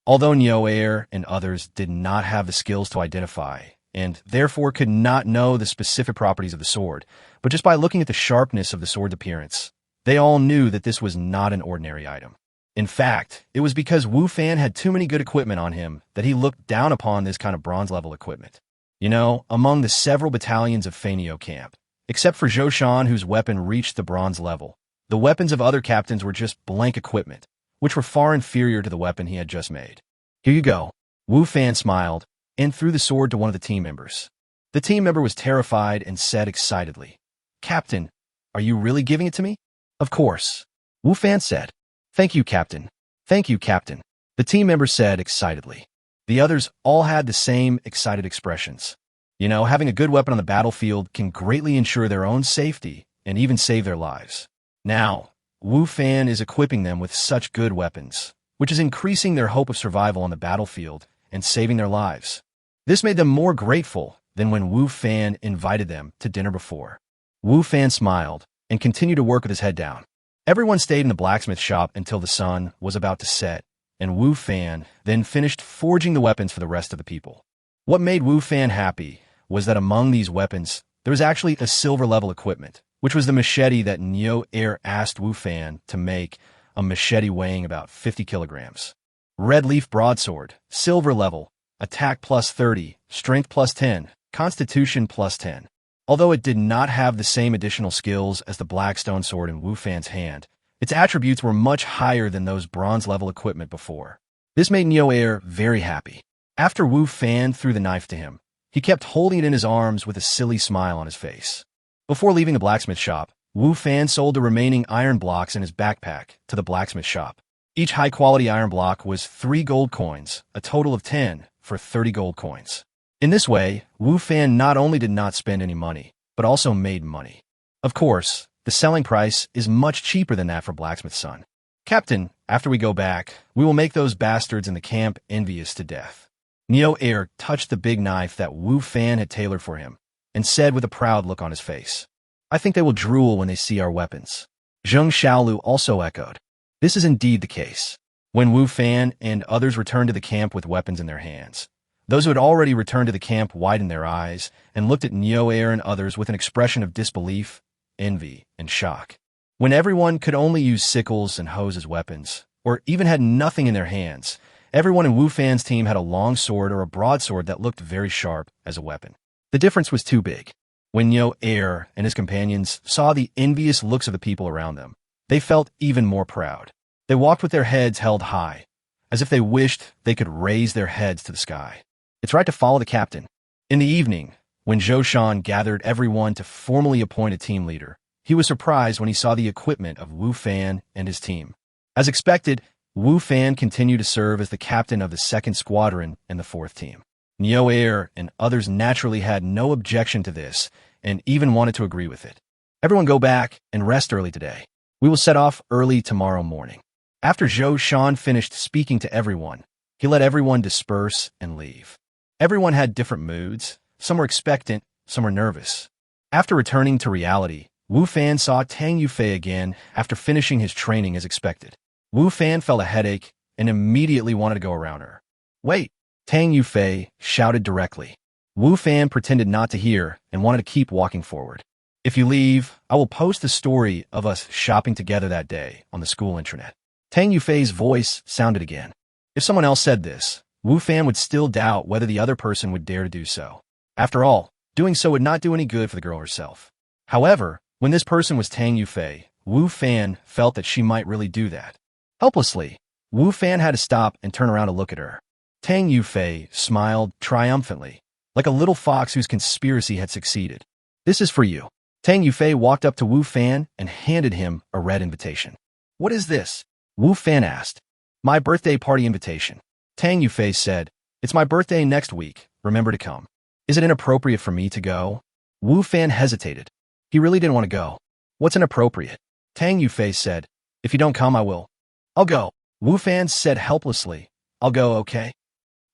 Although Neo and others did not have the skills to identify, and therefore could not know the specific properties of the sword, but just by looking at the sharpness of the sword's appearance, they all knew that this was not an ordinary item. In fact, it was because Wu Fan had too many good equipment on him that he looked down upon this kind of bronze-level equipment. You know, among the several battalions of Feiniao camp, except for Zhou Shan, whose weapon reached the bronze level, the weapons of other captains were just blank equipment, which were far inferior to the weapon he had just made. Here you go. Wu Fan smiled and threw the sword to one of the team members. The team member was terrified and said excitedly, Captain, are you really giving it to me? Of course. Wu Fan said. Thank you, Captain. Thank you, Captain. The team member said excitedly. The others all had the same excited expressions. You know, having a good weapon on the battlefield can greatly ensure their own safety and even save their lives. Now, Wu Fan is equipping them with such good weapons, which is increasing their hope of survival on the battlefield and saving their lives. This made them more grateful than when Wu Fan invited them to dinner before. Wu Fan smiled and continued to work with his head down. Everyone stayed in the blacksmith shop until the sun was about to set, and Wu Fan then finished forging the weapons for the rest of the people. What made Wu Fan happy was that among these weapons, there was actually a silver-level equipment, which was the machete that Neo asked Wu Fan to make, a machete weighing about 50 kilograms. Red leaf broadsword, silver level, attack +30, strength +10, constitution +10. Although it did not have the same additional skills as the Blackstone sword in Wu Fan's hand, its attributes were much higher than those bronze-level equipment before. This made Neo very happy. After Wu Fan threw the knife to him, he kept holding it in his arms with a silly smile on his face. Before leaving the blacksmith shop, Wu Fan sold the remaining iron blocks in his backpack to the blacksmith shop. Each high-quality iron block was 3 gold coins, a total of 10 for 30 gold coins. In this way, Wu Fan not only did not spend any money, but also made money. Of course, the selling price is much cheaper than that for Blacksmith's son. Captain, after we go back, we will make those bastards in the camp envious to death. Neo touched the big knife that Wu Fan had tailored for him, and said with a proud look on his face, I think they will drool when they see our weapons. Zheng Xiaolu also echoed. This is indeed the case. When Wu Fan and others returned to the camp with weapons in their hands, those who had already returned to the camp widened their eyes and looked at Neo and others with an expression of disbelief, envy, and shock. When everyone could only use sickles and hoes as weapons, or even had nothing in their hands, everyone in Wu Fan's team had a long sword or a broadsword that looked very sharp as a weapon. The difference was too big. When Neo and his companions saw the envious looks of the people around them, they felt even more proud. They walked with their heads held high, as if they wished they could raise their heads to the sky. It's right to follow the captain. In the evening, when Zhou Shan gathered everyone to formally appoint a team leader, he was surprised when he saw the equipment of Wu Fan and his team. As expected, Wu Fan continued to serve as the captain of the 2nd Squadron and the 4th Team. Neo and others naturally had no objection to this and even wanted to agree with it. Everyone go back and rest early today. We will set off early tomorrow morning. After Zhou Shan finished speaking to everyone, he let everyone disperse and leave. Everyone had different moods. Some were expectant, some were nervous. After returning to reality, Wu Fan saw Tang Yufei again after finishing his training as expected. Wu Fan felt a headache and immediately wanted to go around her. Wait, Tang Yufei shouted directly. Wu Fan pretended not to hear and wanted to keep walking forward. If you leave, I will post the story of us shopping together that day on the school intranet. Tang Yufei's voice sounded again. If someone else said this, Wu Fan would still doubt whether the other person would dare to do so. After all, doing so would not do any good for the girl herself. However, when this person was Tang Yufei, Wu Fan felt that she might really do that. Helplessly, Wu Fan had to stop and turn around to look at her. Tang Yufei smiled triumphantly, like a little fox whose conspiracy had succeeded. This is for you. Tang Yufei walked up to Wu Fan and handed him a red invitation. What is this? Wu Fan asked. My birthday party invitation. Tang Yufei said, it's my birthday next week. Remember to come. Is it inappropriate for me to go? Wu Fan hesitated. He really didn't want to go. What's inappropriate? Tang Yufei said, if you don't come, I will. I'll go. Wu Fan said helplessly, I'll go, okay?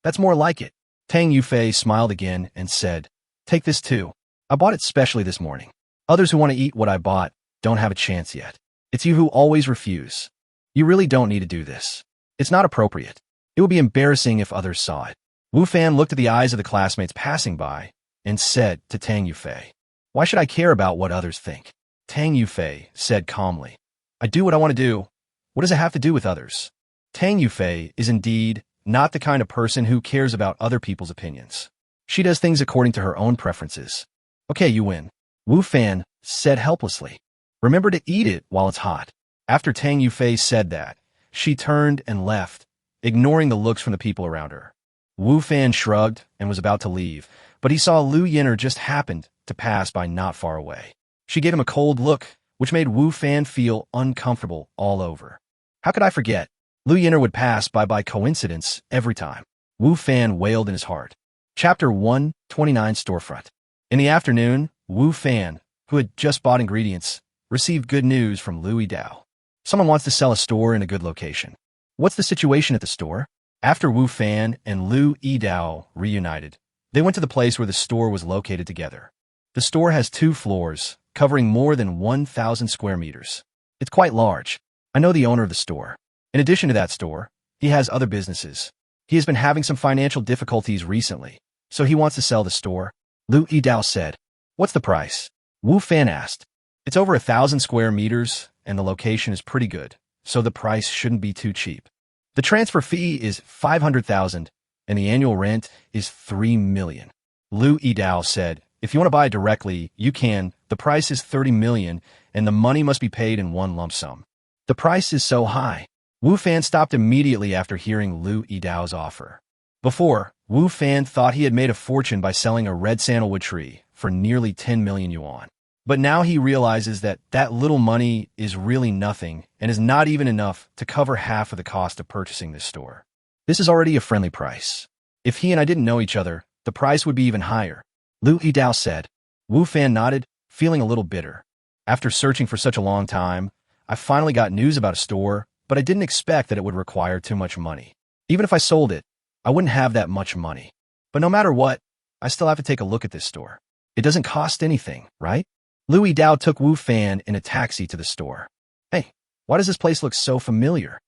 That's more like it. Tang Yufei smiled again and said, take this too. I bought it specially this morning. Others who want to eat what I bought don't have a chance yet. It's you who always refuse. You really don't need to do this. It's not appropriate. It would be embarrassing if others saw it. Wu Fan looked at the eyes of the classmates passing by and said to Tang Yufei, why should I care about what others think? Tang Yufei said calmly, I do what I want to do. What does it have to do with others? Tang Yufei is indeed not the kind of person who cares about other people's opinions. She does things according to her own preferences. Okay, you win. Wu Fan said helplessly. Remember to eat it while it's hot. After Tang Yufei said that, she turned and left, ignoring the looks from the people around her. Wu Fan shrugged and was about to leave, but he saw Lu Yin'er just happened to pass by not far away. She gave him a cold look, which made Wu Fan feel uncomfortable all over. How could I forget? Lu Yin'er would pass by coincidence every time. Wu Fan wailed in his heart. Chapter 129 Storefront. In the afternoon, Wu Fan, who had just bought ingredients, received good news from Lu Yidao. Someone wants to sell a store in a good location. What's the situation at the store? After Wu Fan and Lu Yidao reunited, they went to the place where the store was located together. The store has 2 floors, covering more than 1,000 square meters. It's quite large. I know the owner of the store. In addition to that store, he has other businesses. He has been having some financial difficulties recently, so he wants to sell the store. Lu Yidao said. What's the price? Wu Fan asked. It's over 1,000 square meters, and the location is pretty good, so the price shouldn't be too cheap. The transfer fee is 500,000, and the annual rent is 3 million. Lu Yidao said, if you want to buy directly, you can. The price is 30 million, and the money must be paid in one lump sum. The price is so high. Wu Fan stopped immediately after hearing Lu Yidao's offer. Before, Wu Fan thought he had made a fortune by selling a red sandalwood tree for nearly 10 million yuan. But now he realizes that that little money is really nothing and is not even enough to cover half of the cost of purchasing this store. This is already a friendly price. If he and I didn't know each other, the price would be even higher. Lu Yidao said. Wu Fan nodded, feeling a little bitter. After searching for such a long time, I finally got news about a store, but I didn't expect that it would require too much money. Even if I sold it, I wouldn't have that much money. But no matter what, I still have to take a look at this store. It doesn't cost anything, right? Lu Yidao took Wu Fan in a taxi to the store. Hey, why does this place look so familiar?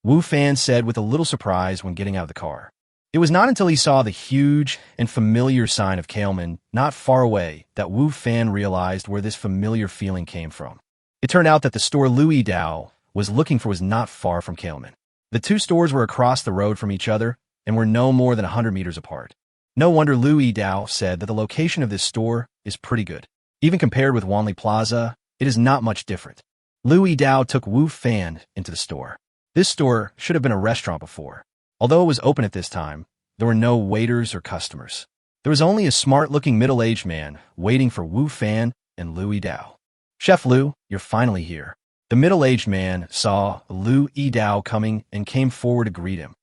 Wu Fan said with a little surprise when getting out of the car. It was not until he saw the huge and familiar sign of Kailman not far away that Wu Fan realized where this familiar feeling came from. It turned out that the store Lu Yidao was looking for was not far from Kailman. The 2 stores were across the road from each other and were no more than 100 meters apart. No wonder Lu Yidao said that the location of this store is pretty good. Even compared with Wanli Plaza, it is not much different. Lu Yidao took Wu Fan into the store. This store should have been a restaurant before. Although it was open at this time, there were no waiters or customers. There was only a smart-looking middle-aged man waiting for Wu Fan and Lu Yidao. Chef Lu, you're finally here. The middle-aged man saw Lu Yidao coming and came forward to greet him.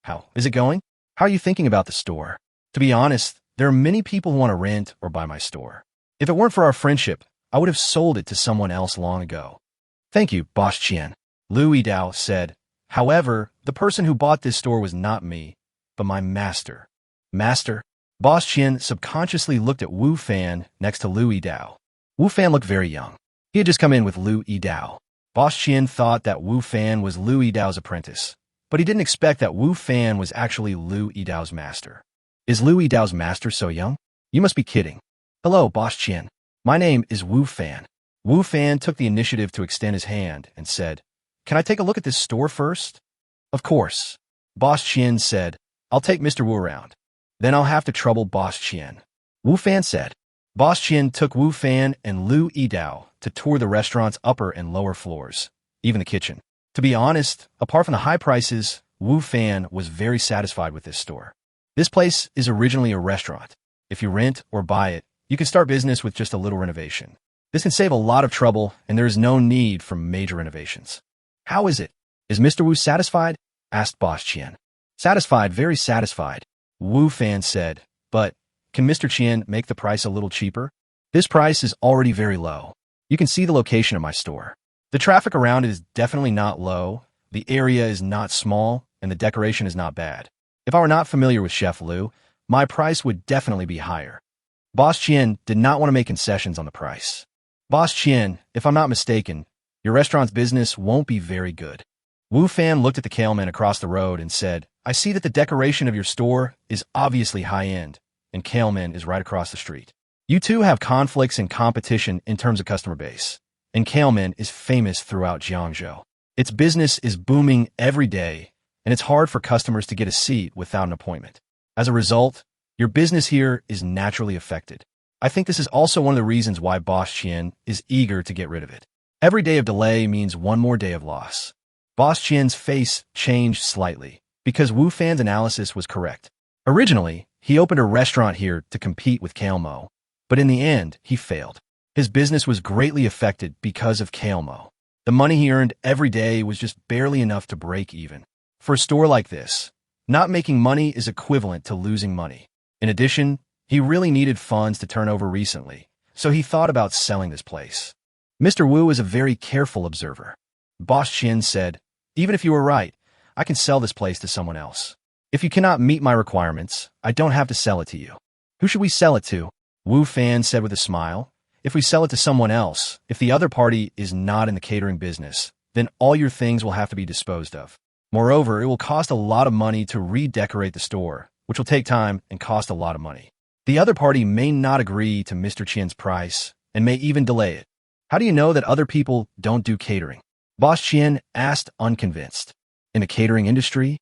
How is it going? How are you thinking about the store? To be honest, there are many people who want to rent or buy my store. If it weren't for our friendship, I would have sold it to someone else long ago. Thank you, Boss Qian. Lu Yidao said. However, the person who bought this store was not me, but my master. Master? Boss Qian subconsciously looked at Wu Fan next to Lu Yidao. Wu Fan looked very young. He had just come in with Lu Yidao. Boss Qian thought that Wu Fan was Lu Yidao's apprentice, but he didn't expect that Wu Fan was actually Lu Yidao's master. Is Lu Yidao's master so young? You must be kidding. Hello, Boss Qian. My name is Wu Fan. Wu Fan took the initiative to extend his hand and said, Can I take a look at this store first? Of course. Boss Qian said, I'll take Mr. Wu around. Then I'll have to trouble Boss Qian. Wu Fan said. Boss Qian took Wu Fan and Lu Yidao to tour the restaurant's upper and lower floors, even the kitchen. To be honest, apart from the high prices, Wu Fan was very satisfied with this store. This place is originally a restaurant. If you rent or buy it, you can start business with just a little renovation. This can save a lot of trouble, and there is no need for major renovations. How is it? Is Mr. Wu satisfied? Asked Boss Qian. Satisfied, very satisfied, Wu Fan said, but can Mr. Qian make the price a little cheaper? This price is already very low. You can see the location of my store. The traffic around it is definitely not low, the area is not small, and the decoration is not bad. If I were not familiar with Chef Liu, my price would definitely be higher. Boss Qian did not want to make concessions on the price. Boss Qian, if I'm not mistaken, your restaurant's business won't be very good. Wu Fan looked at the Kaleman across the road and said, I see that the decoration of your store is obviously high-end, and Kaleman is right across the street. You two have conflicts and competition in terms of customer base, and Kaleman is famous throughout Jiangzhou. Its business is booming every day, and it's hard for customers to get a seat without an appointment. As a result, your business here is naturally affected. I think this is also one of the reasons why Boss Qian is eager to get rid of it. Every day of delay means one more day of loss. Boss Qian's face changed slightly, because Wu Fan's analysis was correct. Originally, he opened a restaurant here to compete with Kalemo, but in the end, he failed. His business was greatly affected because of Kalemo. The money he earned every day was just barely enough to break even. For a store like this, not making money is equivalent to losing money. In addition, he really needed funds to turn over recently, so he thought about selling this place. Mr. Wu is a very careful observer. Boss Qian said, even if you were right, I can sell this place to someone else. If you cannot meet my requirements, I don't have to sell it to you. Who should we sell it to? Wu Fan said with a smile. If we sell it to someone else, if the other party is not in the catering business, then all your things will have to be disposed of. Moreover, it will cost a lot of money to redecorate the store, which will take time and cost a lot of money. The other party may not agree to Mr. Qian's price and may even delay it. How do you know that other people don't do catering? Boss Qian asked, unconvinced. In the catering industry?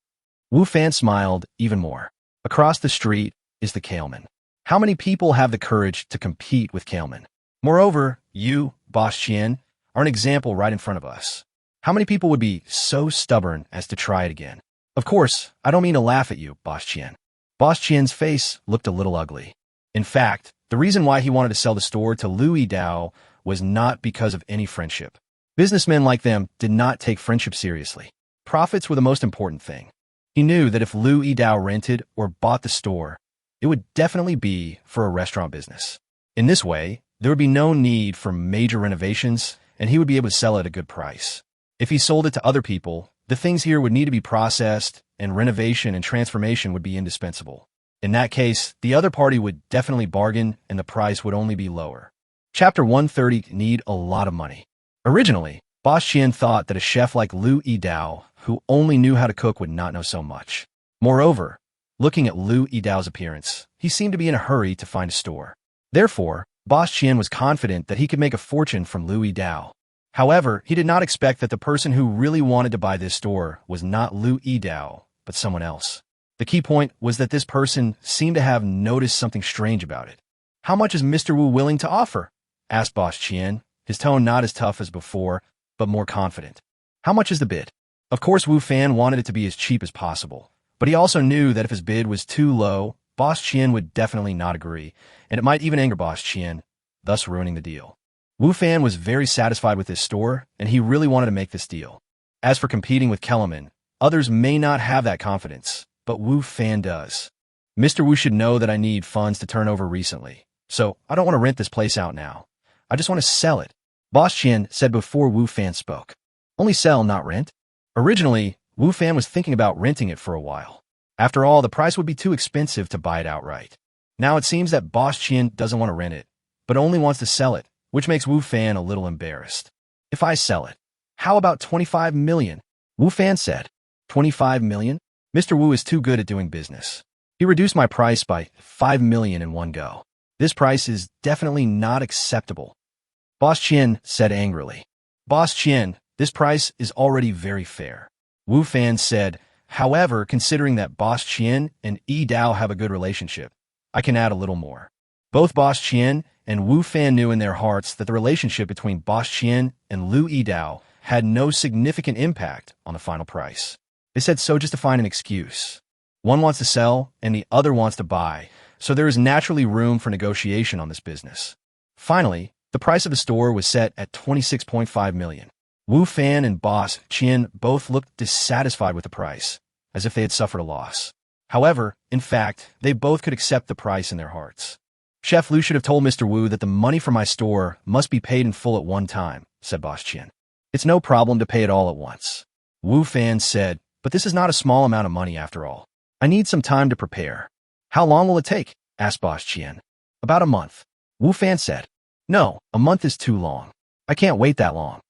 Wu Fan smiled even more. Across the street is the Kaleman. How many people have the courage to compete with Kaleman? Moreover, you, Boss Qian, are an example right in front of us. How many people would be so stubborn as to try it again? Of course, I don't mean to laugh at you, Boss Qian. Boss Qian's face looked a little ugly. In fact, the reason why he wanted to sell the store to Liu Yidao was not because of any friendship. Businessmen like them did not take friendship seriously. Profits were the most important thing. He knew that if Liu Yidao rented or bought the store, it would definitely be for a restaurant business. In this way, there would be no need for major renovations, and he would be able to sell it at a good price. If he sold it to other people, the things here would need to be processed, and renovation and transformation would be indispensable. In that case, the other party would definitely bargain, and the price would only be lower. Chapter 130 need a lot of money. Originally, Boss Qian thought that a chef like Liu Yidao, who only knew how to cook, would not know so much. Moreover, looking at Liu Yidao's appearance, he seemed to be in a hurry to find a store. Therefore, Boss Qian was confident that he could make a fortune from Liu Yidao. However, he did not expect that the person who really wanted to buy this store was not Liu Yidao, but someone else. The key point was that this person seemed to have noticed something strange about it. How much is Mr. Wu willing to offer? Asked Boss Qian, his tone not as tough as before, but more confident. How much is the bid? Of course, Wu Fan wanted it to be as cheap as possible, but he also knew that if his bid was too low, Boss Qian would definitely not agree, and it might even anger Boss Qian, thus ruining the deal. Wu Fan was very satisfied with his store, and he really wanted to make this deal. As for competing with Kellerman, others may not have that confidence, but Wu Fan does. Mr. Wu should know that I need funds to turn over recently, so I don't want to rent this place out now. I just want to sell it, Boss Qian said before Wu Fan spoke. Only sell, not rent. Originally, Wu Fan was thinking about renting it for a while. After all, the price would be too expensive to buy it outright. Now it seems that Boss Qian doesn't want to rent it, but only wants to sell it, which makes Wu Fan a little embarrassed. If I sell it, how about 25 million? Wu Fan said. 25 million? Mr. Wu is too good at doing business. He reduced my price by 5 million in one go. This price is definitely not acceptable, Boss Qian said angrily. Boss Qian, this price is already very fair. Wu Fan said, however, considering that Boss Qian and Yi Dao have a good relationship, I can add a little more. Both Boss Qian and Wu Fan knew in their hearts that the relationship between Boss Qian and Liu Yidao had no significant impact on the final price. They said so just to find an excuse. One wants to sell, and the other wants to buy, so there is naturally room for negotiation on this business. Finally, the price of the store was set at $26.5 million. Wu Fan and boss Qian both looked dissatisfied with the price, as if they had suffered a loss. However, in fact, they both could accept the price in their hearts. Chef Lu should have told Mr. Wu that the money for my store must be paid in full at one time, said boss Qian. It's no problem to pay it all at once. Wu Fan said, but this is not a small amount of money after all. I need some time to prepare. How long will it take? Asked boss Qian. About a month. Wu Fan said. No, a month is too long. I can't wait that long.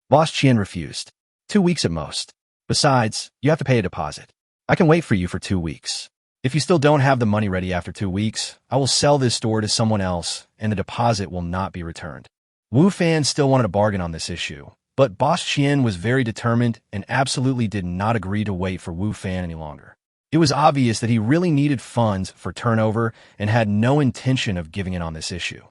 Boss Qian refused. 2 weeks at most. Besides, you have to pay a deposit. I can wait for you for 2 weeks. If you still don't have the money ready after 2 weeks, I will sell this store to someone else, and the deposit will not be returned. Wu Fan still wanted to bargain on this issue, but boss Qian was very determined and absolutely did not agree to wait for Wu Fan any longer. It was obvious that he really needed funds for turnover and had no intention of giving in on this issue.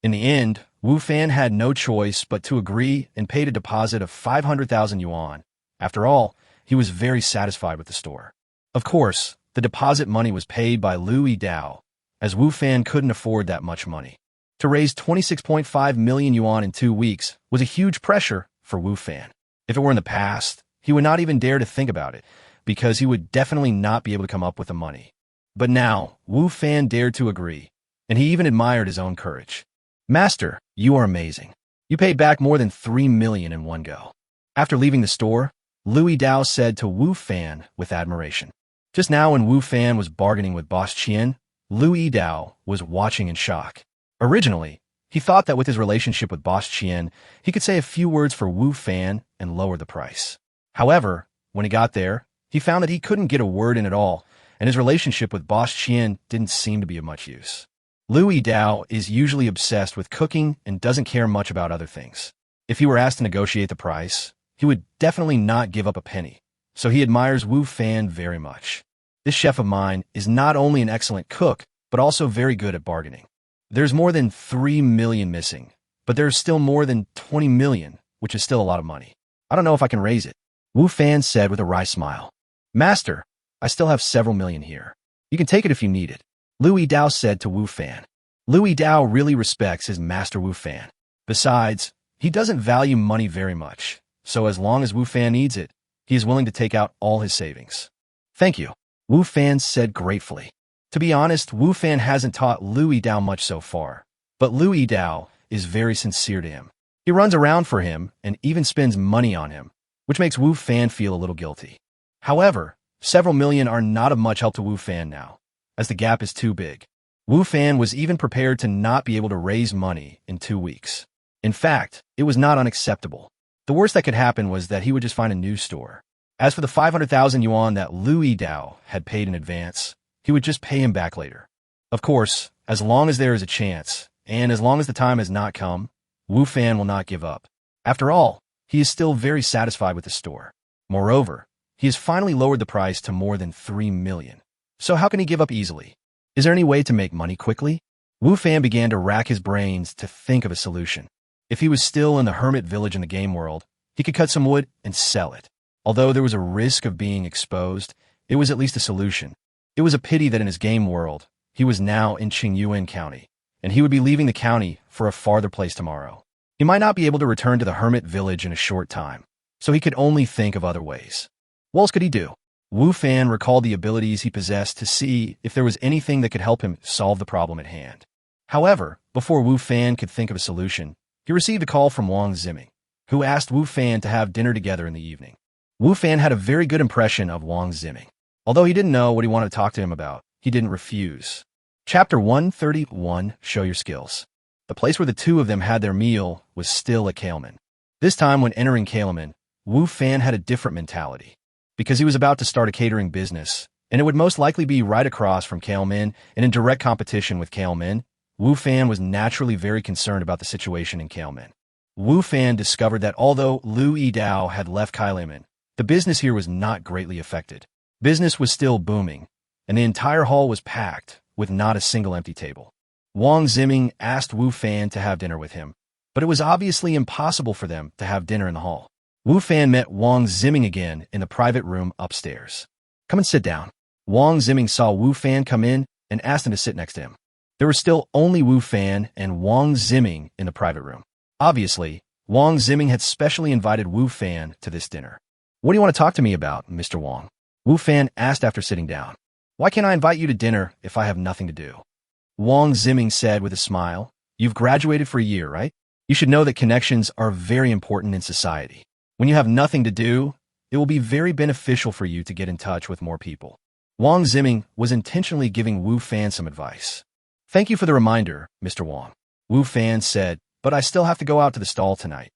In the end, Wu Fan had no choice but to agree and paid a deposit of 500,000 yuan. After all, he was very satisfied with the store. Of course, the deposit money was paid by Lu Yidao, as Wu Fan couldn't afford that much money. To raise 26.5 million yuan in 2 weeks was a huge pressure for Wu Fan. If it were in the past, he would not even dare to think about it, because he would definitely not be able to come up with the money. But now, Wu Fan dared to agree, and he even admired his own courage. Master, you are amazing. You paid back more than 3 million in one go. After leaving the store, Lu Yidao said to Wu Fan with admiration. Just now when Wu Fan was bargaining with boss Qian, Lu Yidao was watching in shock. Originally, he thought that with his relationship with boss Qian, he could say a few words for Wu Fan and lower the price. However, when he got there, he found that he couldn't get a word in at all, and his relationship with boss Qian didn't seem to be of much use. Lu Yidao is usually obsessed with cooking and doesn't care much about other things. If he were asked to negotiate the price, he would definitely not give up a penny, so he admires Wu Fan very much. This chef of mine is not only an excellent cook, but also very good at bargaining. There's more than 3 million missing, but there's still more than 20 million, which is still a lot of money. I don't know if I can raise it, Wu Fan said with a wry smile. Master, I still have several million here. You can take it if you need it, Lu Yidao said to Wu Fan. Lu Yidao really respects his master Wu Fan. Besides, he doesn't value money very much, so as long as Wu Fan needs it, he is willing to take out all his savings. Thank you, Wu Fan said gratefully. To be honest, Wu Fan hasn't taught Lu Yidao much so far, but Lu Yidao is very sincere to him. He runs around for him and even spends money on him, which makes Wu Fan feel a little guilty. However, several million are not of much help to Wu Fan now, as the gap is too big. Wu Fan was even prepared to not be able to raise money in 2 weeks. In fact, it was not unacceptable. The worst that could happen was that he would just find a new store. As for the 500,000 yuan that Lu Yidao had paid in advance, he would just pay him back later. Of course, as long as there is a chance, and as long as the time has not come, Wu Fan will not give up. After all, he is still very satisfied with the store. Moreover, he has finally lowered the price to more than 3 million. So how can he give up easily? Is there any way to make money quickly? Wu Fan began to rack his brains to think of a solution. If he was still in the hermit village in the game world, he could cut some wood and sell it. Although there was a risk of being exposed, it was at least a solution. It was a pity that in his game world, he was now in Qingyuan County, and he would be leaving the county for a farther place tomorrow. He might not be able to return to the hermit village in a short time, so he could only think of other ways. What else could he do? Wu Fan recalled the abilities he possessed to see if there was anything that could help him solve the problem at hand. However, before Wu Fan could think of a solution, he received a call from Wang Ziming, who asked Wu Fan to have dinner together in the evening. Wu Fan had a very good impression of Wang Ziming. Although he didn't know what he wanted to talk to him about, he didn't refuse. Chapter 131, Show Your Skills. The place where the two of them had their meal was still at Kaleman. This time when entering Kaleman, Wu Fan had a different mentality. Because he was about to start a catering business, and it would most likely be right across from Kaleman and in direct competition with Kaleman, Wu Fan was naturally very concerned about the situation in Kaleman. Wu Fan discovered that although Lu Yidao had left Kaleman, the business here was not greatly affected. Business was still booming, and the entire hall was packed, with not a single empty table. Wang Ziming asked Wu Fan to have dinner with him, but it was obviously impossible for them to have dinner in the hall. Wu Fan met Wang Ziming again in the private room upstairs. Come and sit down. Wang Ziming saw Wu Fan come in and asked him to sit next to him. There was still only Wu Fan and Wang Ziming in the private room. Obviously, Wang Ziming had specially invited Wu Fan to this dinner. What do you want to talk to me about, Mr. Wang? Wu Fan asked after sitting down. Why can't I invite you to dinner if I have nothing to do? Wang Ziming said with a smile. You've graduated for a year, right? You should know that connections are very important in society. When you have nothing to do, it will be very beneficial for you to get in touch with more people. Wang Ziming was intentionally giving Wu Fan some advice. Thank you for the reminder, Mr. Wang. Wu Fan said, but I still have to go out to the stall tonight.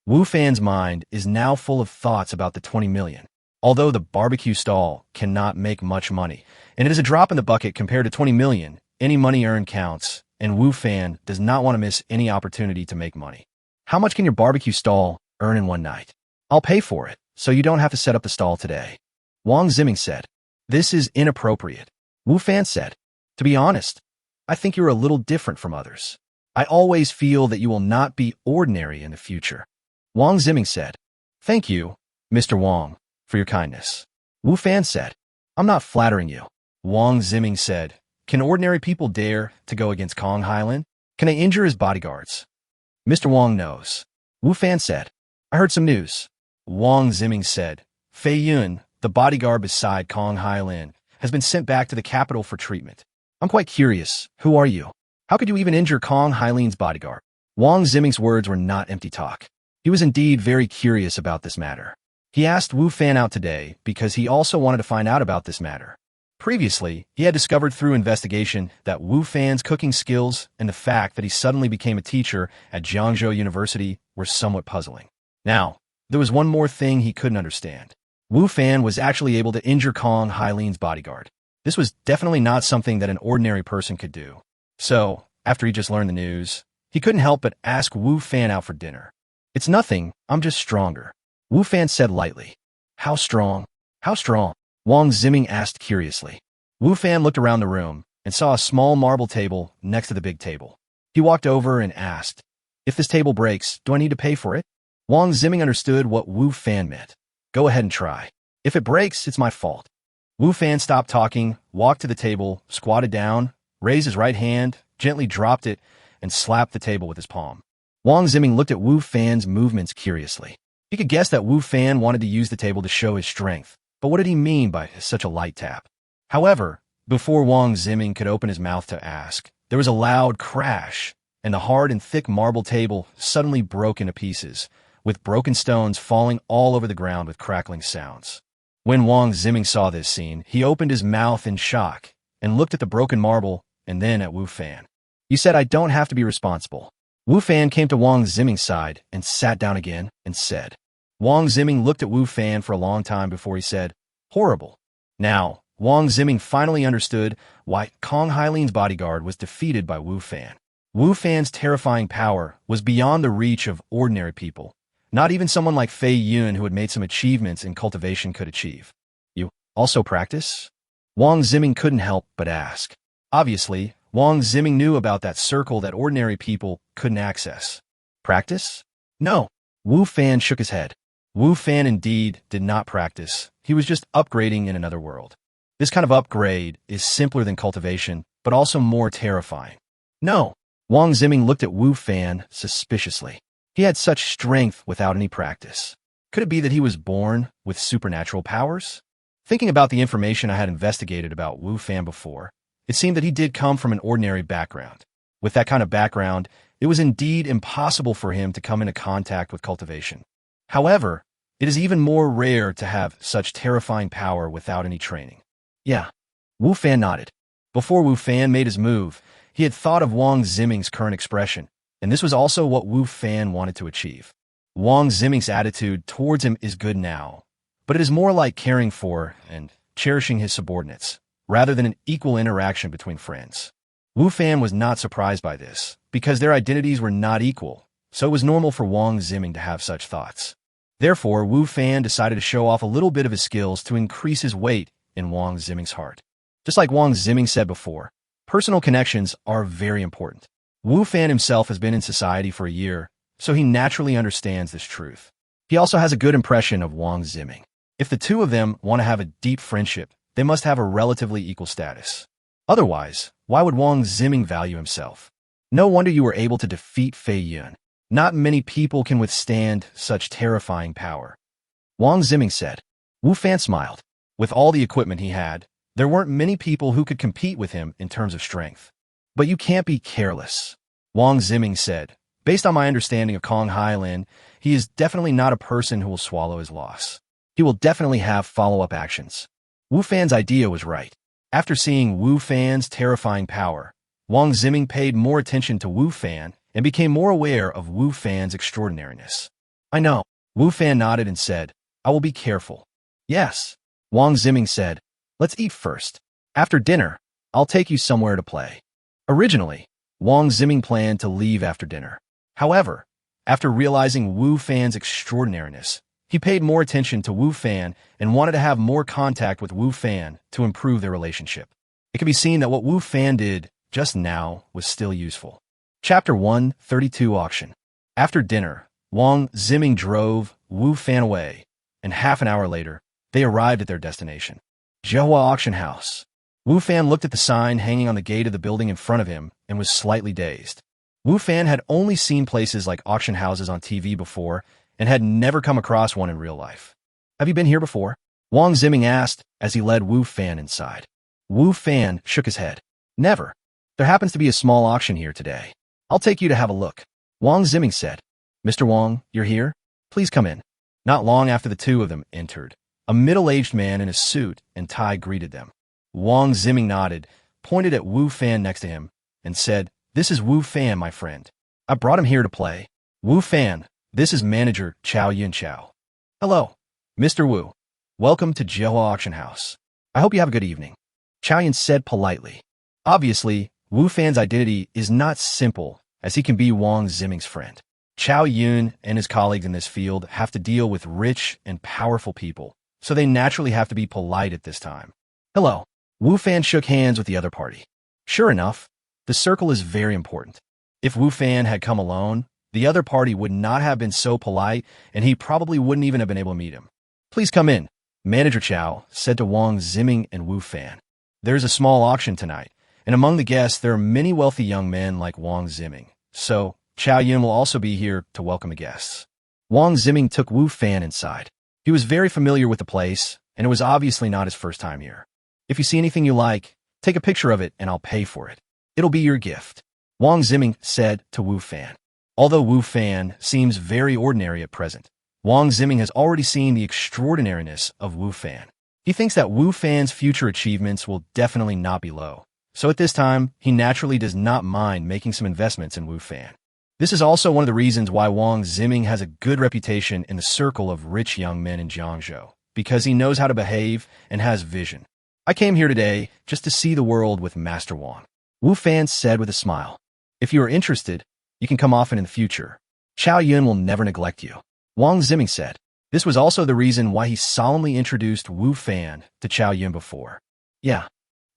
Wu Fan's mind is now full of thoughts about the 20 million. Although the barbecue stall cannot make much money, and it is a drop in the bucket compared to 20 million, any money earned counts, and Wu Fan does not want to miss any opportunity to make money. How much can your barbecue stall earn in one night? I'll pay for it, so you don't have to set up the stall today. Wang Ziming said. This is inappropriate. Wu Fan said. To be honest, I think you're a little different from others. I always feel that you will not be ordinary in the future. Wang Ziming said. Thank you, Mr. Wang, for your kindness. Wu Fan said. I'm not flattering you. Wang Ziming said. Can ordinary people dare to go against Kong Highland? Can they injure his bodyguards? Mr. Wang knows. Wu Fan said. I heard some news. Wang Ziming said. Fei Yun, the bodyguard beside Kong Highland, has been sent back to the capital for treatment. I'm quite curious. Who are you? How could you even injure Kong Highland's bodyguard? Wang Ziming's words were not empty talk. He was indeed very curious about this matter. He asked Wu Fan out today because he also wanted to find out about this matter. Previously, he had discovered through investigation that Wu Fan's cooking skills and the fact that he suddenly became a teacher at Jiangzhou University were somewhat puzzling. Now, there was one more thing he couldn't understand. Wu Fan was actually able to injure Kong Highland's bodyguard. This was definitely not something that an ordinary person could do. So, after he just learned the news, he couldn't help but ask Wu Fan out for dinner. It's nothing, I'm just stronger. Wu Fan said lightly. How strong? How strong? Wang Ziming asked curiously. Wu Fan looked around the room and saw a small marble table next to the big table. He walked over and asked, if this table breaks, do I need to pay for it? Wang Ziming understood what Wu Fan meant. Go ahead and try. If it breaks, it's my fault. Wu Fan stopped talking, walked to the table, squatted down, raised his right hand, gently dropped it, and slapped the table with his palm. Wang Ziming looked at Wu Fan's movements curiously. He could guess that Wu Fan wanted to use the table to show his strength, but what did he mean by such a light tap? However, before Wang Ziming could open his mouth to ask, there was a loud crash, and the hard and thick marble table suddenly broke into pieces, with broken stones falling all over the ground with crackling sounds. When Wang Ziming saw this scene, he opened his mouth in shock and looked at the broken marble and then at Wu Fan. You said I don't have to be responsible. Wu Fan came to Wang Ziming's side and sat down again and said. Wang Ziming looked at Wu Fan for a long time before he said, horrible. Now, Wang Ziming finally understood why Kong Highland's bodyguard was defeated by Wu Fan. Wu Fan's terrifying power was beyond the reach of ordinary people. Not even someone like Fei Yun who had made some achievements in cultivation could achieve. You also practice? Wang Ziming couldn't help but ask. Obviously, Wang Ziming knew about that circle that ordinary people couldn't access. Practice? No. Wu Fan shook his head. Wu Fan indeed did not practice. He was just upgrading in another world. This kind of upgrade is simpler than cultivation, but also more terrifying. No. Wang Ziming looked at Wu Fan suspiciously. He had such strength without any practice. Could it be that he was born with supernatural powers? Thinking about the information I had investigated about Wu Fan before, it seemed that he did come from an ordinary background. With that kind of background, it was indeed impossible for him to come into contact with cultivation. However, it is even more rare to have such terrifying power without any training. Yeah. Wu Fan nodded. Before Wu Fan made his move, he had thought of Wang Ziming's current expression, and this was also what Wu Fan wanted to achieve. Wang Ziming's attitude towards him is good now, but it is more like caring for and cherishing his subordinates, rather than an equal interaction between friends. Wu Fan was not surprised by this, because their identities were not equal, so it was normal for Wang Ziming to have such thoughts. Therefore, Wu Fan decided to show off a little bit of his skills to increase his weight in Wang Ziming's heart. Just like Wang Ziming said before, personal connections are very important. Wu Fan himself has been in society for a year, so he naturally understands this truth. He also has a good impression of Wang Ziming. If the two of them want to have a deep friendship, they must have a relatively equal status. Otherwise, why would Wang Ziming value himself? No wonder you were able to defeat Fei Yun. Not many people can withstand such terrifying power. Wang Ziming said. Wu Fan smiled. With all the equipment he had, there weren't many people who could compete with him in terms of strength. But you can't be careless. Wang Ziming said. Based on my understanding of Kong Hailin, he is definitely not a person who will swallow his loss. He will definitely have follow-up actions. Wu Fan's idea was right. After seeing Wu Fan's terrifying power, Wang Ziming paid more attention to Wu Fan and became more aware of Wu Fan's extraordinariness. I know. Wu Fan nodded and said, I will be careful. Yes. Wang Ziming said, let's eat first. After dinner, I'll take you somewhere to play. Originally, Wang Ziming planned to leave after dinner. However, after realizing Wu Fan's extraordinariness, he paid more attention to Wu Fan and wanted to have more contact with Wu Fan to improve their relationship. It can be seen that what Wu Fan did just now was still useful. Chapter 132 Auction. After dinner, Wang Ziming drove Wu Fan away, and half an hour later, they arrived at their destination. Jiehua Auction House. Wu Fan looked at the sign hanging on the gate of the building in front of him and was slightly dazed. Wu Fan had only seen places like auction houses on TV before and had never come across one in real life. Have you been here before? Wang Ziming asked as he led Wu Fan inside. Wu Fan shook his head. Never. There happens to be a small auction here today. I'll take you to have a look. Wang Ziming said. Mr. Wang, you're here? Please come in. Not long after the two of them entered, a middle-aged man in a suit and tie greeted them. Wang Ziming nodded, pointed at Wu Fan next to him, and said, This is Wu Fan, my friend. I brought him here to play. Wu Fan, this is manager Chao Yun Chao. Hello, Mr. Wu. Welcome to Jiehua Auction House. I hope you have a good evening. Chao Yun said politely. Obviously, Wu Fan's identity is not simple, as he can be Wang Ziming's friend. Chao Yun and his colleagues in this field have to deal with rich and powerful people, so they naturally have to be polite at this time. Hello. Wu Fan shook hands with the other party. Sure enough, the circle is very important. If Wu Fan had come alone, the other party would not have been so polite, and he probably wouldn't even have been able to meet him. Please come in, Manager Chao said to Wang Ziming and Wu Fan. There's a small auction tonight, and among the guests there are many wealthy young men like Wang Ziming, so Chao Yun will also be here to welcome the guests. Wang Ziming took Wu Fan inside. He was very familiar with the place, and it was obviously not his first time here. If you see anything you like, take a picture of it and I'll pay for it. It'll be your gift, Wang Ziming said to Wu Fan. Although Wu Fan seems very ordinary at present, Wang Ziming has already seen the extraordinariness of Wu Fan. He thinks that Wu Fan's future achievements will definitely not be low, so at this time, he naturally does not mind making some investments in Wu Fan. This is also one of the reasons why Wang Ziming has a good reputation in the circle of rich young men in Jiangzhou, because he knows how to behave and has vision. I came here today just to see the world with Master Wang, Wu Fan said with a smile. If you are interested, you can come often in the future. Chao Yun will never neglect you, Wang Ziming said. This was also the reason why he solemnly introduced Wu Fan to Chao Yun before. Yeah,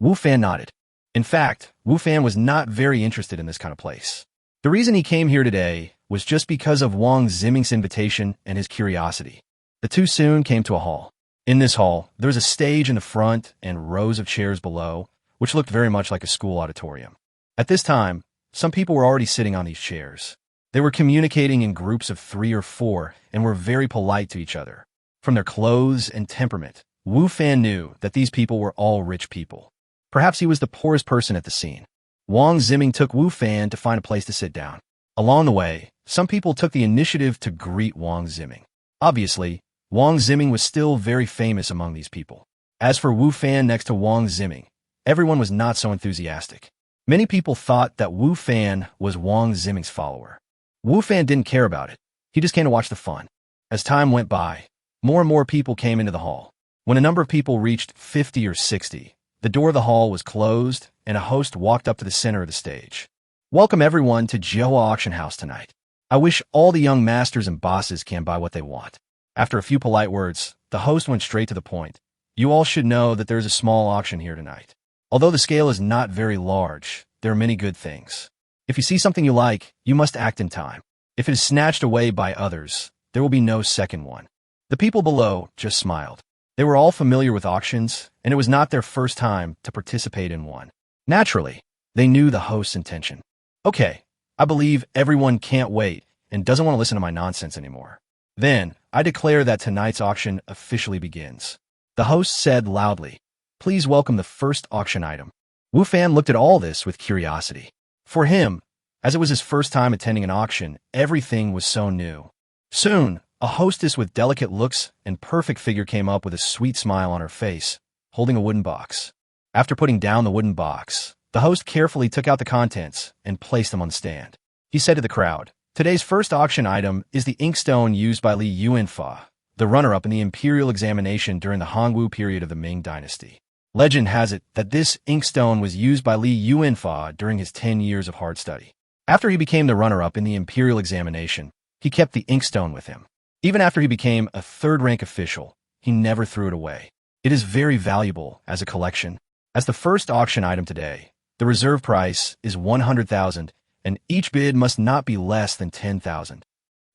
Wu Fan nodded. In fact, Wu Fan was not very interested in this kind of place. The reason he came here today was just because of Wang Ziming's invitation and his curiosity. The two soon came to a hall. In this hall, there was a stage in the front and rows of chairs below, which looked very much like a school auditorium. At this time, some people were already sitting on these chairs. They were communicating in groups of 3 or 4 and were very polite to each other. From their clothes and temperament, Wu Fan knew that these people were all rich people. Perhaps he was the poorest person at the scene. Wang Ziming took Wu Fan to find a place to sit down. Along the way, some people took the initiative to greet Wang Ziming. Obviously, Wang Ziming was still very famous among these people. As for Wu Fan next to Wang Ziming, everyone was not so enthusiastic. Many people thought that Wu Fan was Wang Ziming's follower. Wu Fan didn't care about it. He just came to watch the fun. As time went by, more and more people came into the hall. When a number of people reached 50 or 60, the door of the hall was closed and a host walked up to the center of the stage. Welcome everyone to Jiehua Auction House tonight. I wish all the young masters and bosses can buy what they want. After a few polite words, the host went straight to the point. You all should know that there's a small auction here tonight. Although the scale is not very large, there are many good things. If you see something you like, you must act in time. If it is snatched away by others, there will be no second one. The people below just smiled. They were all familiar with auctions, and it was not their first time to participate in one. Naturally, they knew the host's intention. Okay, I believe everyone can't wait and doesn't want to listen to my nonsense anymore. Then, I declare that tonight's auction officially begins. The host said loudly, "Please welcome the first auction item." Wu Fan looked at all this with curiosity. For him, as it was his first time attending an auction, everything was so new. Soon, a hostess with delicate looks and perfect figure came up with a sweet smile on her face, holding a wooden box. After putting down the wooden box, the host carefully took out the contents and placed them on the stand. He said to the crowd, "Today's first auction item is the inkstone used by Li Yuanfa, the runner-up in the imperial examination during the Hongwu period of the Ming dynasty. Legend has it that this inkstone was used by Li Yuanfa during his 10 years of hard study. After he became the runner-up in the imperial examination, he kept the inkstone with him. Even after he became a third-rank official, he never threw it away. It is very valuable as a collection. As the first auction item today, the reserve price is 100,000, and each bid must not be less than 10,000.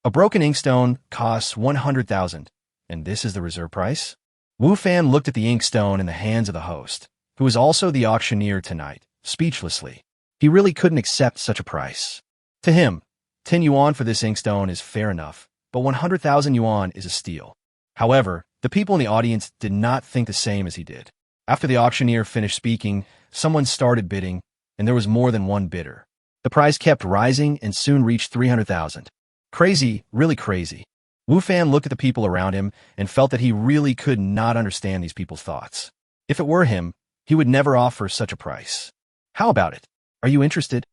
A broken inkstone costs 100,000, and this is the reserve price?" Wu Fan looked at the inkstone in the hands of the host, who was also the auctioneer tonight, speechlessly. He really couldn't accept such a price. To him, 10 yuan for this inkstone is fair enough, but 100,000 yuan is a steal. However, the people in the audience did not think the same as he did. After the auctioneer finished speaking, someone started bidding, and there was more than one bidder. The price kept rising and soon reached 300,000. Crazy, really crazy. Wu Fan looked at the people around him and felt that he really could not understand these people's thoughts. If it were him, he would never offer such a price. "How about it? Are you interested?"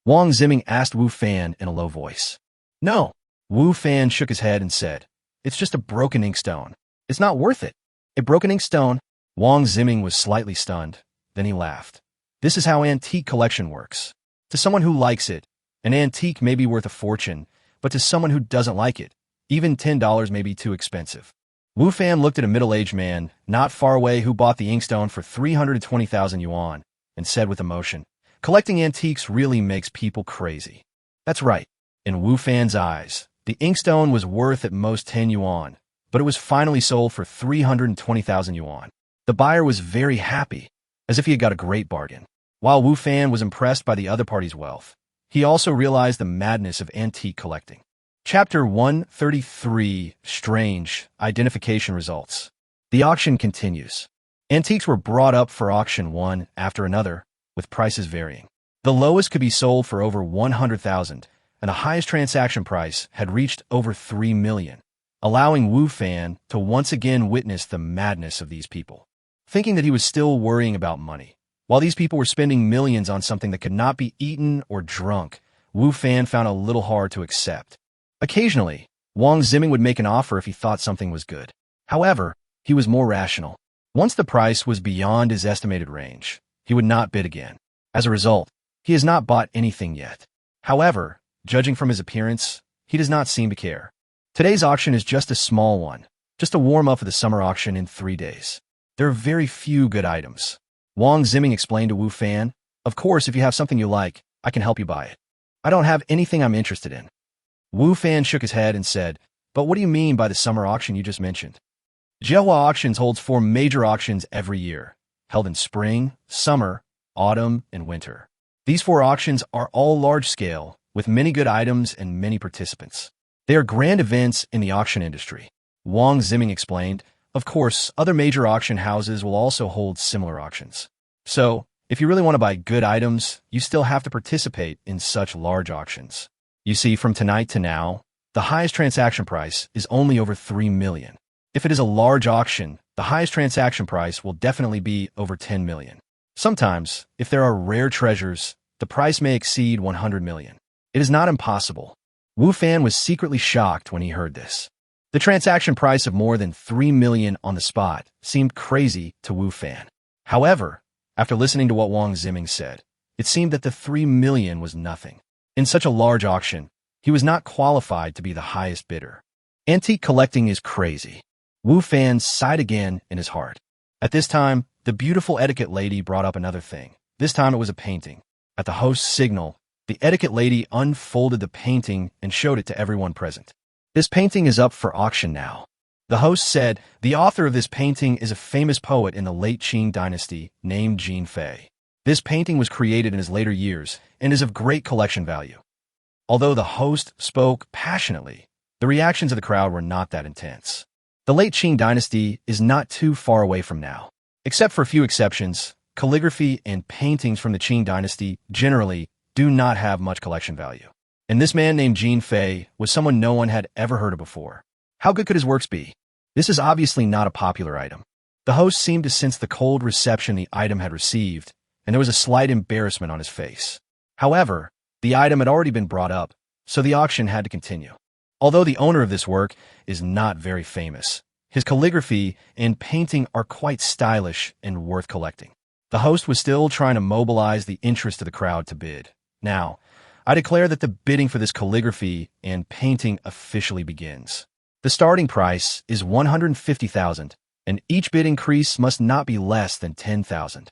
Wang Ziming asked Wu Fan in a low voice. "No." Wu Fan shook his head and said, "It's just a broken inkstone. It's not worth it." "A broken inkstone?" Wang Ziming was slightly stunned. Then he laughed. "This is how antique collection works. To someone who likes it, an antique may be worth a fortune, but to someone who doesn't like it, even $10 may be too expensive." Wu Fan looked at a middle-aged man not far away who bought the inkstone for 320,000 yuan and said with emotion, "Collecting antiques really makes people crazy." That's right. In Wu Fan's eyes, the inkstone was worth at most 10 yuan, but it was finally sold for 320,000 yuan. The buyer was very happy, as if he had got a great bargain. While Wu Fan was impressed by the other party's wealth, he also realized the madness of antique collecting. Chapter 133, Strange Identification Results. The auction continues. Antiques were brought up for auction one after another, with prices varying. The lowest could be sold for over 100,000, and the highest transaction price had reached over 3 million, allowing Wu Fan to once again witness the madness of these people. Thinking that he was still worrying about money, while these people were spending millions on something that could not be eaten or drunk, Wu Fan found a little hard to accept. Occasionally, Wang Ziming would make an offer if he thought something was good. However, he was more rational. Once the price was beyond his estimated range, he would not bid again. As a result, he has not bought anything yet. However, judging from his appearance, he does not seem to care. Today's auction is just a small one, just a warm-up for the summer auction in 3 days. There are very few good items. Wang Ziming explained to Wu Fan, "Of course, if you have something you like, I can help you buy it. I don't have anything I'm interested in." Wu Fan shook his head and said, "But what do you mean by the summer auction you just mentioned?" Jiehua Auctions holds 4 major auctions every year, held in spring, summer, autumn, and winter. These 4 auctions are all large-scale, with many good items and many participants. They are grand events in the auction industry. Wang Ziming explained, "Of course, other major auction houses will also hold similar auctions. So, if you really want to buy good items, you still have to participate in such large auctions. You see, from tonight to now, the highest transaction price is only over 3 million. If it is a large auction, the highest transaction price will definitely be over 10 million. Sometimes, if there are rare treasures, the price may exceed 100 million. It is not impossible." Wu Fan was secretly shocked when he heard this. The transaction price of more than 3 million on the spot seemed crazy to Wu Fan. However, after listening to what Wang Ziming said, it seemed that the 3 million was nothing. In such a large auction, he was not qualified to be the highest bidder. Antique collecting is crazy. Wu Fan sighed again in his heart. At this time, the beautiful etiquette lady brought up another thing. This time it was a painting. At the host's signal, the etiquette lady unfolded the painting and showed it to everyone present. This painting is up for auction now. The host said, the author of this painting is a famous poet in the late Qing dynasty named Jin Fei. This painting was created in his later years and is of great collection value. Although the host spoke passionately, the reactions of the crowd were not that intense. The late Qing dynasty is not too far away from now. Except for a few exceptions, calligraphy and paintings from the Qing dynasty generally do not have much collection value. And this man named Jin Fei was someone no one had ever heard of before. How good could his works be? This is obviously not a popular item. The host seemed to sense the cold reception the item had received, and there was a slight embarrassment on his face. However, the item had already been brought up, so the auction had to continue. Although the owner of this work is not very famous, his calligraphy and painting are quite stylish and worth collecting. The host was still trying to mobilize the interest of the crowd to bid. Now, I declare that the bidding for this calligraphy and painting officially begins. The starting price is 150,000, and each bid increase must not be less than 10,000.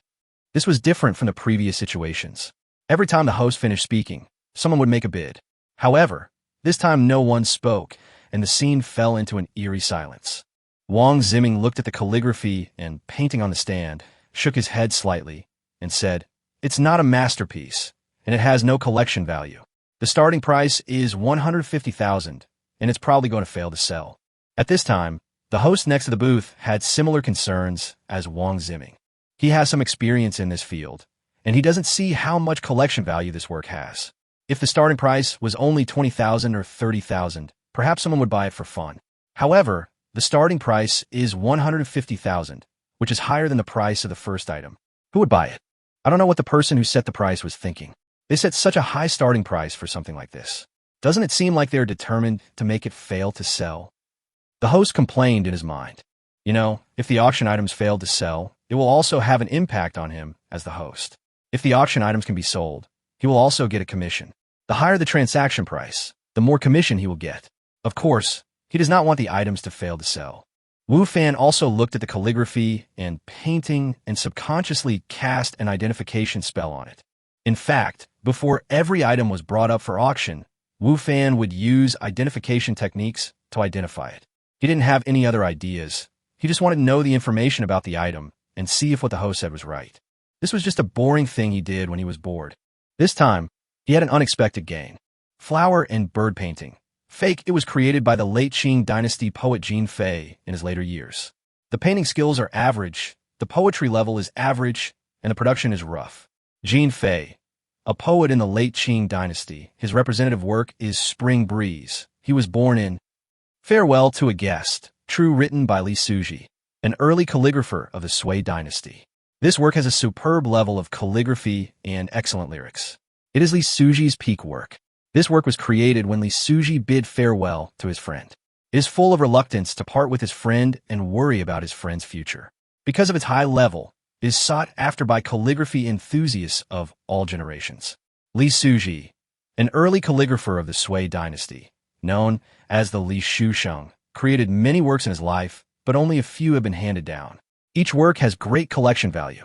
This was different from the previous situations. Every time the host finished speaking, someone would make a bid. However, this time no one spoke, and the scene fell into an eerie silence. Wang Ziming looked at the calligraphy and painting on the stand, shook his head slightly, and said, "It's not a masterpiece, and it has no collection value. The starting price is 150,000, and it's probably going to fail to sell." At this time, the host next to the booth had similar concerns as Wang Ziming. He has some experience in this field, and he doesn't see how much collection value this work has. If the starting price was only 20,000 or 30,000, perhaps someone would buy it for fun. However, the starting price is 150,000, which is higher than the price of the first item. Who would buy it? I don't know what the person who set the price was thinking. They set such a high starting price for something like this. Doesn't it seem like they're determined to make it fail to sell? The host complained in his mind. You know, if the auction items failed to sell, it will also have an impact on him as the host. If the auction items can be sold, he will also get a commission. The higher the transaction price, the more commission he will get. Of course, he does not want the items to fail to sell. Wu Fan also looked at the calligraphy and painting and subconsciously cast an identification spell on it. In fact, before every item was brought up for auction, Wu Fan would use identification techniques to identify it. He didn't have any other ideas. He just wanted to know the information about the item and see if what the host said was right. This was just a boring thing he did when he was bored. This time, he had an unexpected gain. Flower and bird painting. Fake, it was created by the late Qing dynasty poet Jin Fei in his later years. The painting skills are average, the poetry level is average, and the production is rough. Jin Fei, a poet in the late Qing dynasty, his representative work is Spring Breeze. He was born in Farewell to a Guest, true written by Li Suji, an early calligrapher of the Sui dynasty. This work has a superb level of calligraphy and excellent lyrics. It is Li Suji's peak work. This work was created when Li Suji bid farewell to his friend. It is full of reluctance to part with his friend and worry about his friend's future. Because of its high level, it is sought after by calligraphy enthusiasts of all generations. Li Suji, an early calligrapher of the Sui dynasty, known as the Li Shusheng, created many works in his life, but only a few have been handed down. Each work has great collection value.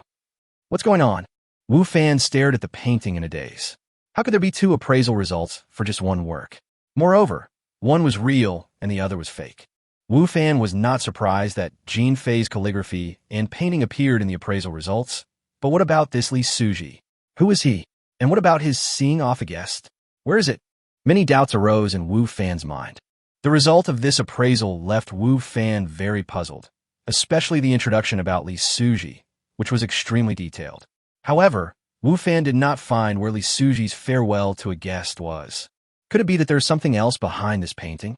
What's going on? Wu Fan stared at the painting in a daze. How could there be two appraisal results for just one work? Moreover, one was real and the other was fake. Wu Fan was not surprised that Jin Fei's calligraphy and painting appeared in the appraisal results. But what about this Li Suji? Who is he? And what about his seeing off a guest? Where is it? Many doubts arose in Wu Fan's mind. The result of this appraisal left Wu Fan very puzzled, especially the introduction about Li Suji, which was extremely detailed. However, Wu Fan did not find where Li Suji's farewell to a guest was. Could it be that there's something else behind this painting?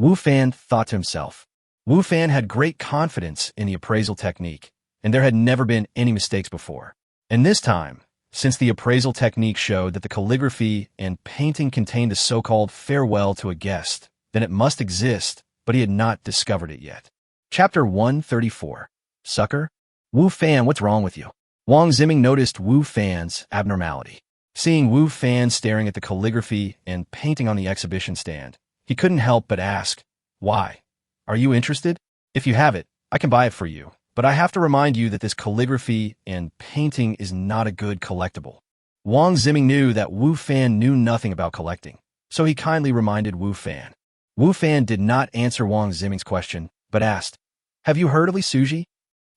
Wu Fan thought to himself. Wu Fan had great confidence in the appraisal technique, and there had never been any mistakes before. And this time, since the appraisal technique showed that the calligraphy and painting contained the so-called farewell to a guest, then it must exist, but he had not discovered it yet. Chapter 134. Sucker? Wu Fan, what's wrong with you? Wang Ziming noticed Wu Fan's abnormality. Seeing Wu Fan staring at the calligraphy and painting on the exhibition stand, he couldn't help but ask, "Why? Are you interested? If you have it, I can buy it for you, but I have to remind you that this calligraphy and painting is not a good collectible." Wang Ziming knew that Wu Fan knew nothing about collecting, so he kindly reminded Wu Fan. Wu Fan did not answer Wang Ziming's question, but asked, "Have you heard of Li Suji?"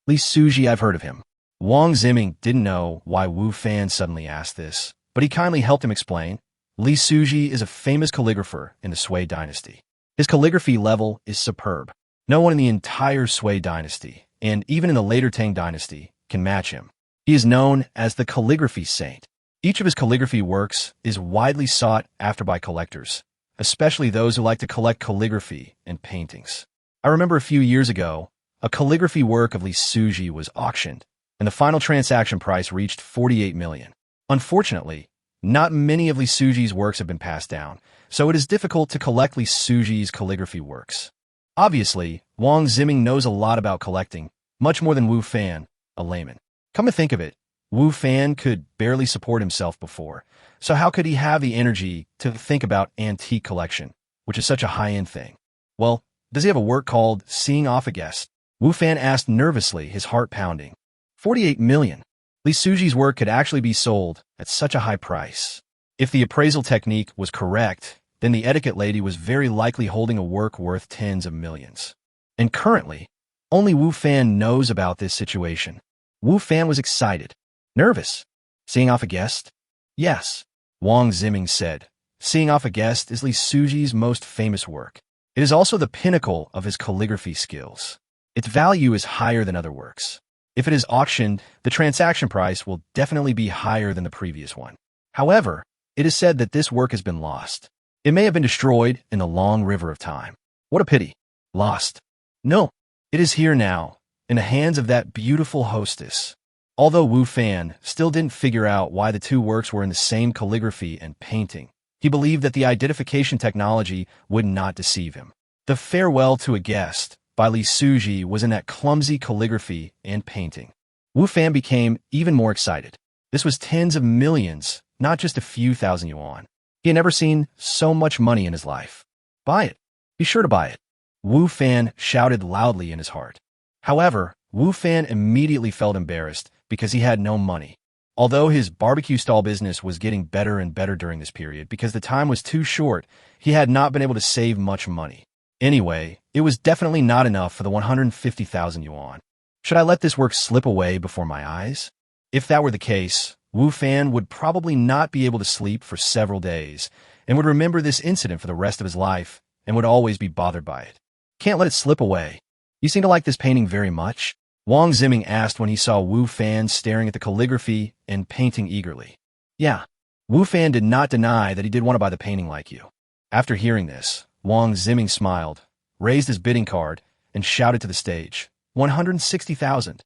Li Suji, I've heard of him. Wang Ziming didn't know why Wu Fan suddenly asked this, but he kindly helped him explain. Li Suji is a famous calligrapher in the Sui dynasty. His calligraphy level is superb. No one in the entire Sui dynasty, and even in the later Tang dynasty, can match him. He is known as the calligraphy saint. Each of his calligraphy works is widely sought after by collectors, especially those who like to collect calligraphy and paintings. I remember a few years ago, a calligraphy work of Li Suji was auctioned, and the final transaction price reached 48 million. Unfortunately, not many of Li Suji's works have been passed down, so it is difficult to collect Li Suji's calligraphy works. Obviously, Wang Ziming knows a lot about collecting, much more than Wu Fan, a layman. Come to think of it, Wu Fan could barely support himself before, so how could he have the energy to think about antique collection, which is such a high-end thing? Well, does he have a work called Seeing Off a Guest? Wu Fan asked nervously, his heart pounding. 48 million. Li Suji's work could actually be sold at such a high price. If the appraisal technique was correct, then the etiquette lady was very likely holding a work worth tens of millions. And currently, only Wu Fan knows about this situation. Wu Fan was excited. Nervous? Seeing Off a Guest? Yes, Wang Ziming said. Seeing Off a Guest is Li Suji's most famous work. It is also the pinnacle of his calligraphy skills. Its value is higher than other works. If it is auctioned, the transaction price will definitely be higher than the previous one. However, it is said that this work has been lost. It may have been destroyed in the long river of time. What a pity. Lost. No, it is here now, in the hands of that beautiful hostess. Although Wu Fan still didn't figure out why the two works were in the same calligraphy and painting, he believed that the identification technology would not deceive him. The Farewell to a Guest by Li Suji was in that clumsy calligraphy and painting. Wu Fan became even more excited. This was tens of millions, not just a few thousand yuan. He had never seen so much money in his life. Buy it. Be sure to buy it. Wu Fan shouted loudly in his heart. However, Wu Fan immediately felt embarrassed because he had no money. Although his barbecue stall business was getting better and better during this period because the time was too short, he had not been able to save much money. Anyway, it was definitely not enough for the 150,000 yuan. Should I let this work slip away before my eyes? If that were the case, Wu Fan would probably not be able to sleep for several days and would remember this incident for the rest of his life and would always be bothered by it. Can't let it slip away. You seem to like this painting very much, Wang Ziming asked when he saw Wu Fan staring at the calligraphy and painting eagerly. Yeah, Wu Fan did not deny that he did want to buy the painting like you. After hearing this, Wang Ziming smiled, raised his bidding card, and shouted to the stage, 160,000.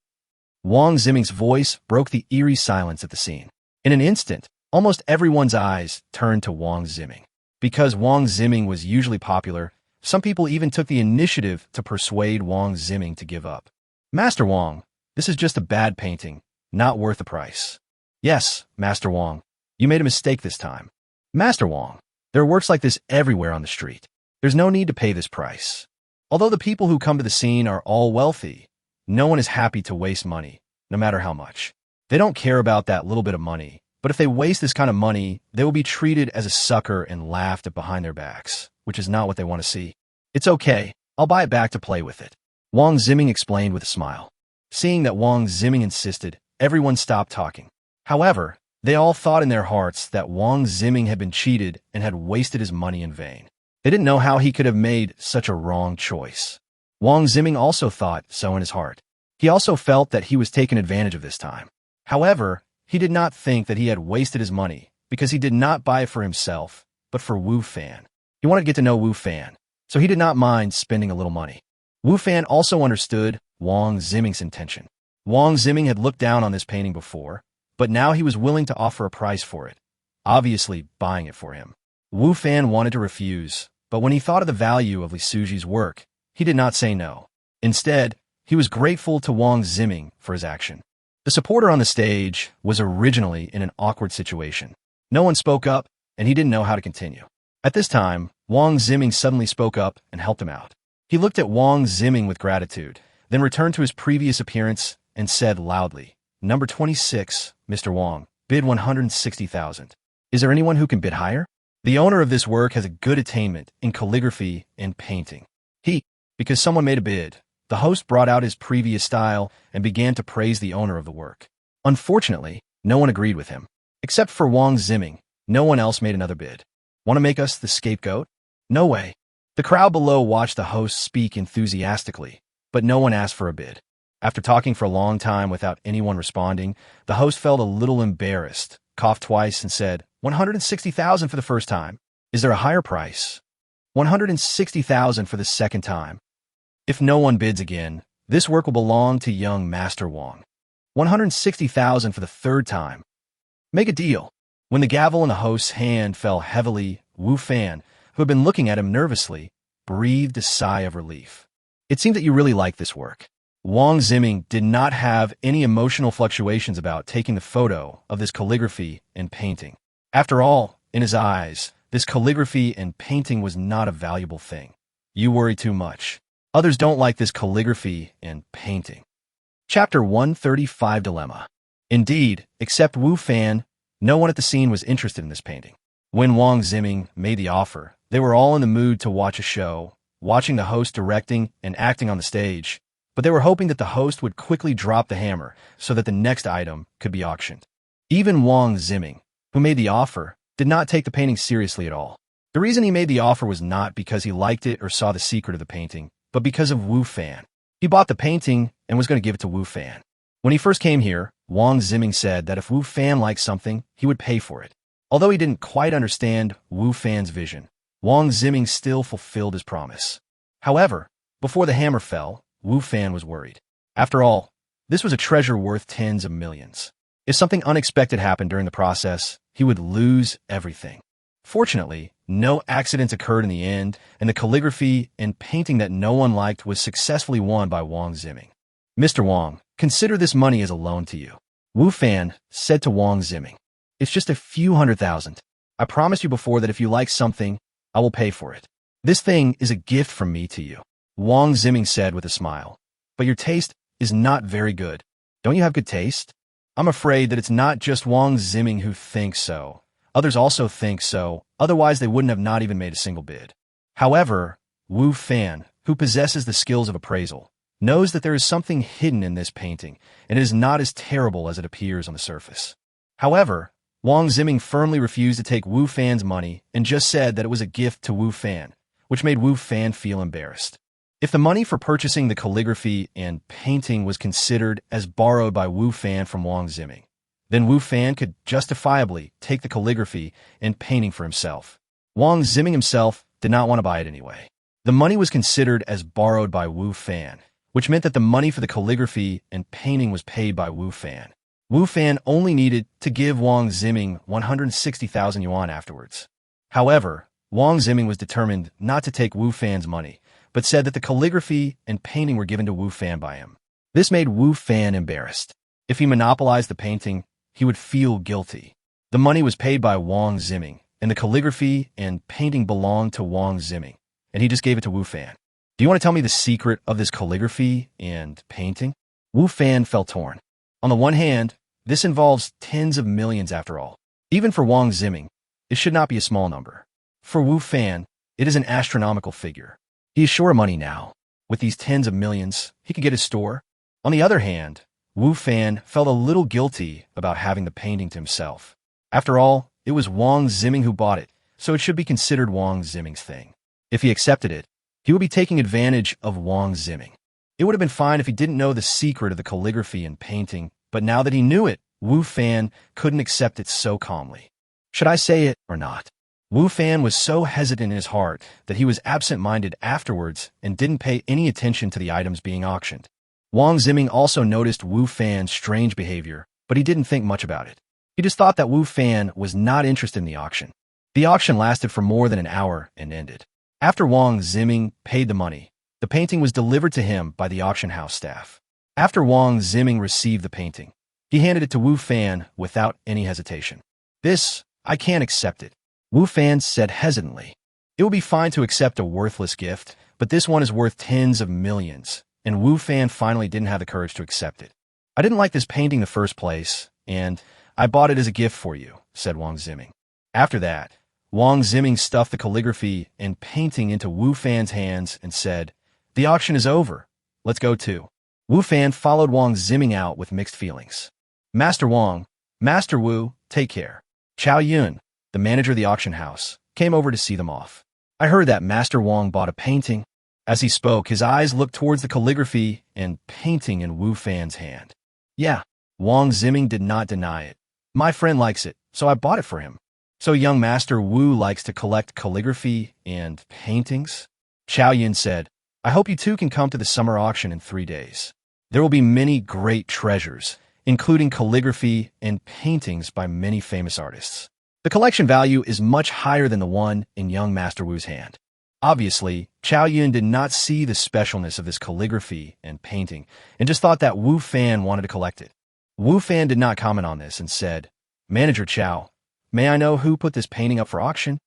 Wang Ziming's voice broke the eerie silence at the scene. In an instant, almost everyone's eyes turned to Wang Ziming. Because Wang Ziming was usually popular, some people even took the initiative to persuade Wang Ziming to give up. Master Wang, this is just a bad painting, not worth the price. Yes, Master Wang, you made a mistake this time. Master Wang, there are works like this everywhere on the street. There's no need to pay this price. Although the people who come to the scene are all wealthy, no one is happy to waste money, no matter how much. They don't care about that little bit of money, but if they waste this kind of money, they will be treated as a sucker and laughed at behind their backs, which is not what they want to see. It's okay, I'll buy it back to play with it, Wang Ziming explained with a smile. Seeing that Wang Ziming insisted, everyone stopped talking. However, they all thought in their hearts that Wang Ziming had been cheated and had wasted his money in vain. They didn't know how he could have made such a wrong choice. Wang Ziming also thought so in his heart. He also felt that he was taken advantage of this time. However, he did not think that he had wasted his money because he did not buy it for himself, but for Wu Fan. He wanted to get to know Wu Fan, so he did not mind spending a little money. Wu Fan also understood Wang Ziming's intention. Wang Ziming had looked down on this painting before, but now he was willing to offer a price for it, obviously buying it for him. Wu Fan wanted to refuse, but when he thought of the value of Li Suji's work, he did not say no. Instead, he was grateful to Wang Ziming for his action. The supporter on the stage was originally in an awkward situation. No one spoke up, and he didn't know how to continue. At this time, Wang Ziming suddenly spoke up and helped him out. He looked at Wang Ziming with gratitude, then returned to his previous appearance and said loudly, "Number 26, Mr. Wang, bid 160,000. Is there anyone who can bid higher?" The owner of this work has a good attainment in calligraphy and painting. Because someone made a bid, the host brought out his previous style and began to praise the owner of the work. Unfortunately, no one agreed with him. Except for Wang Ziming, no one else made another bid. Want to make us the scapegoat? No way. The crowd below watched the host speak enthusiastically, but no one asked for a bid. After talking for a long time without anyone responding, the host felt a little embarrassed, coughed twice, and said, 160,000 for the first time. Is there a higher price? 160,000 for the second time. If no one bids again, this work will belong to young Master Wang. 160,000 for the third time. Make a deal. When the gavel in the host's hand fell heavily, Wu Fan, who had been looking at him nervously, breathed a sigh of relief. It seemed that you really liked this work. Wang Ziming did not have any emotional fluctuations about taking the photo of this calligraphy and painting. After all, in his eyes, this calligraphy and painting was not a valuable thing. You worry too much. Others don't like this calligraphy and painting. Chapter 135 Dilemma. Indeed, except Wu Fan, no one at the scene was interested in this painting. When Wang Ziming made the offer, they were all in the mood to watch a show, watching the host directing and acting on the stage, but they were hoping that the host would quickly drop the hammer so that the next item could be auctioned. Even Wang Ziming, who made the offer, did not take the painting seriously at all. The reason he made the offer was not because he liked it or saw the secret of the painting, but because of Wu Fan. He bought the painting and was going to give it to Wu Fan. When he first came here, Wang Ziming said that if Wu Fan liked something, he would pay for it. Although he didn't quite understand Wu Fan's vision, Wang Ziming still fulfilled his promise. However, before the hammer fell, Wu Fan was worried. After all, this was a treasure worth tens of millions. If something unexpected happened during the process, he would lose everything. Fortunately, no accidents occurred in the end, and the calligraphy and painting that no one liked was successfully won by Wang Ziming. Mr. Wang, consider this money as a loan to you. Wu Fan said to Wang Ziming, it's just a few $100,000. I promised you before that if you like something, I will pay for it. This thing is a gift from me to you. Wang Ziming said with a smile, but your taste is not very good. Don't you have good taste? I'm afraid that it's not just Wang Ziming who thinks so. Others also think so, otherwise they wouldn't have not even made a single bid. However, Wu Fan, who possesses the skills of appraisal, knows that there is something hidden in this painting, and it is not as terrible as it appears on the surface. However, Wang Ziming firmly refused to take Wu Fan's money and just said that it was a gift to Wu Fan, which made Wu Fan feel embarrassed. If the money for purchasing the calligraphy and painting was considered as borrowed by Wu Fan from Wang Ziming, then Wu Fan could justifiably take the calligraphy and painting for himself. Wang Ziming himself did not want to buy it anyway. The money was considered as borrowed by Wu Fan, which meant that the money for the calligraphy and painting was paid by Wu Fan. Wu Fan only needed to give Wang Ziming 160,000 yuan afterwards. However, Wang Ziming was determined not to take Wu Fan's money, but said that the calligraphy and painting were given to Wu Fan by him. This made Wu Fan embarrassed. If he monopolized the painting, he would feel guilty. The money was paid by Wang Ziming, and the calligraphy and painting belonged to Wang Ziming, and he just gave it to Wu Fan. Do you want to tell me the secret of this calligraphy and painting? Wu Fan felt torn. On the one hand, this involves tens of millions after all. Even for Wang Ziming, it should not be a small number. For Wu Fan, it is an astronomical figure. He is short of money now. With these tens of millions, he could get his store. On the other hand, Wu Fan felt a little guilty about having the painting to himself. After all, it was Wang Ziming who bought it, so it should be considered Wang Ziming's thing. If he accepted it, he would be taking advantage of Wang Ziming. It would have been fine if he didn't know the secret of the calligraphy and painting, but now that he knew it, Wu Fan couldn't accept it so calmly. Should I say it or not? Wu Fan was so hesitant in his heart that he was absent-minded afterwards and didn't pay any attention to the items being auctioned. Wang Ziming also noticed Wu Fan's strange behavior, but he didn't think much about it. He just thought that Wu Fan was not interested in the auction. The auction lasted for more than an hour and ended. After Wang Ziming paid the money, the painting was delivered to him by the auction house staff. After Wang Ziming received the painting, he handed it to Wu Fan without any hesitation. This, I can't accept it, Wu Fan said hesitantly. It would be fine to accept a worthless gift, but this one is worth tens of millions, and Wu Fan finally didn't have the courage to accept it. I didn't like this painting in the first place, and I bought it as a gift for you, said Wang Ziming. After that, Wang Ziming stuffed the calligraphy and painting into Wu Fan's hands and said, "The auction is over. Let's go too." Wu Fan followed Wang Ziming out with mixed feelings. Master Wang, Master Wu, take care. Chao Yun, the manager of the auction house, came over to see them off. I heard that Master Wang bought a painting. As he spoke, his eyes looked towards the calligraphy and painting in Wu Fan's hand. Yeah, Wang Ziming did not deny it. My friend likes it, so I bought it for him. So young Master Wu likes to collect calligraphy and paintings? Chao Yun said, I hope you two can come to the summer auction in 3 days. There will be many great treasures, including calligraphy and paintings by many famous artists. The collection value is much higher than the one in young Master Wu's hand. Obviously, Chao Yun did not see the specialness of this calligraphy and painting and just thought that Wu Fan wanted to collect it. Wu Fan did not comment on this and said, Manager Chao, may I know who put this painting up for auction?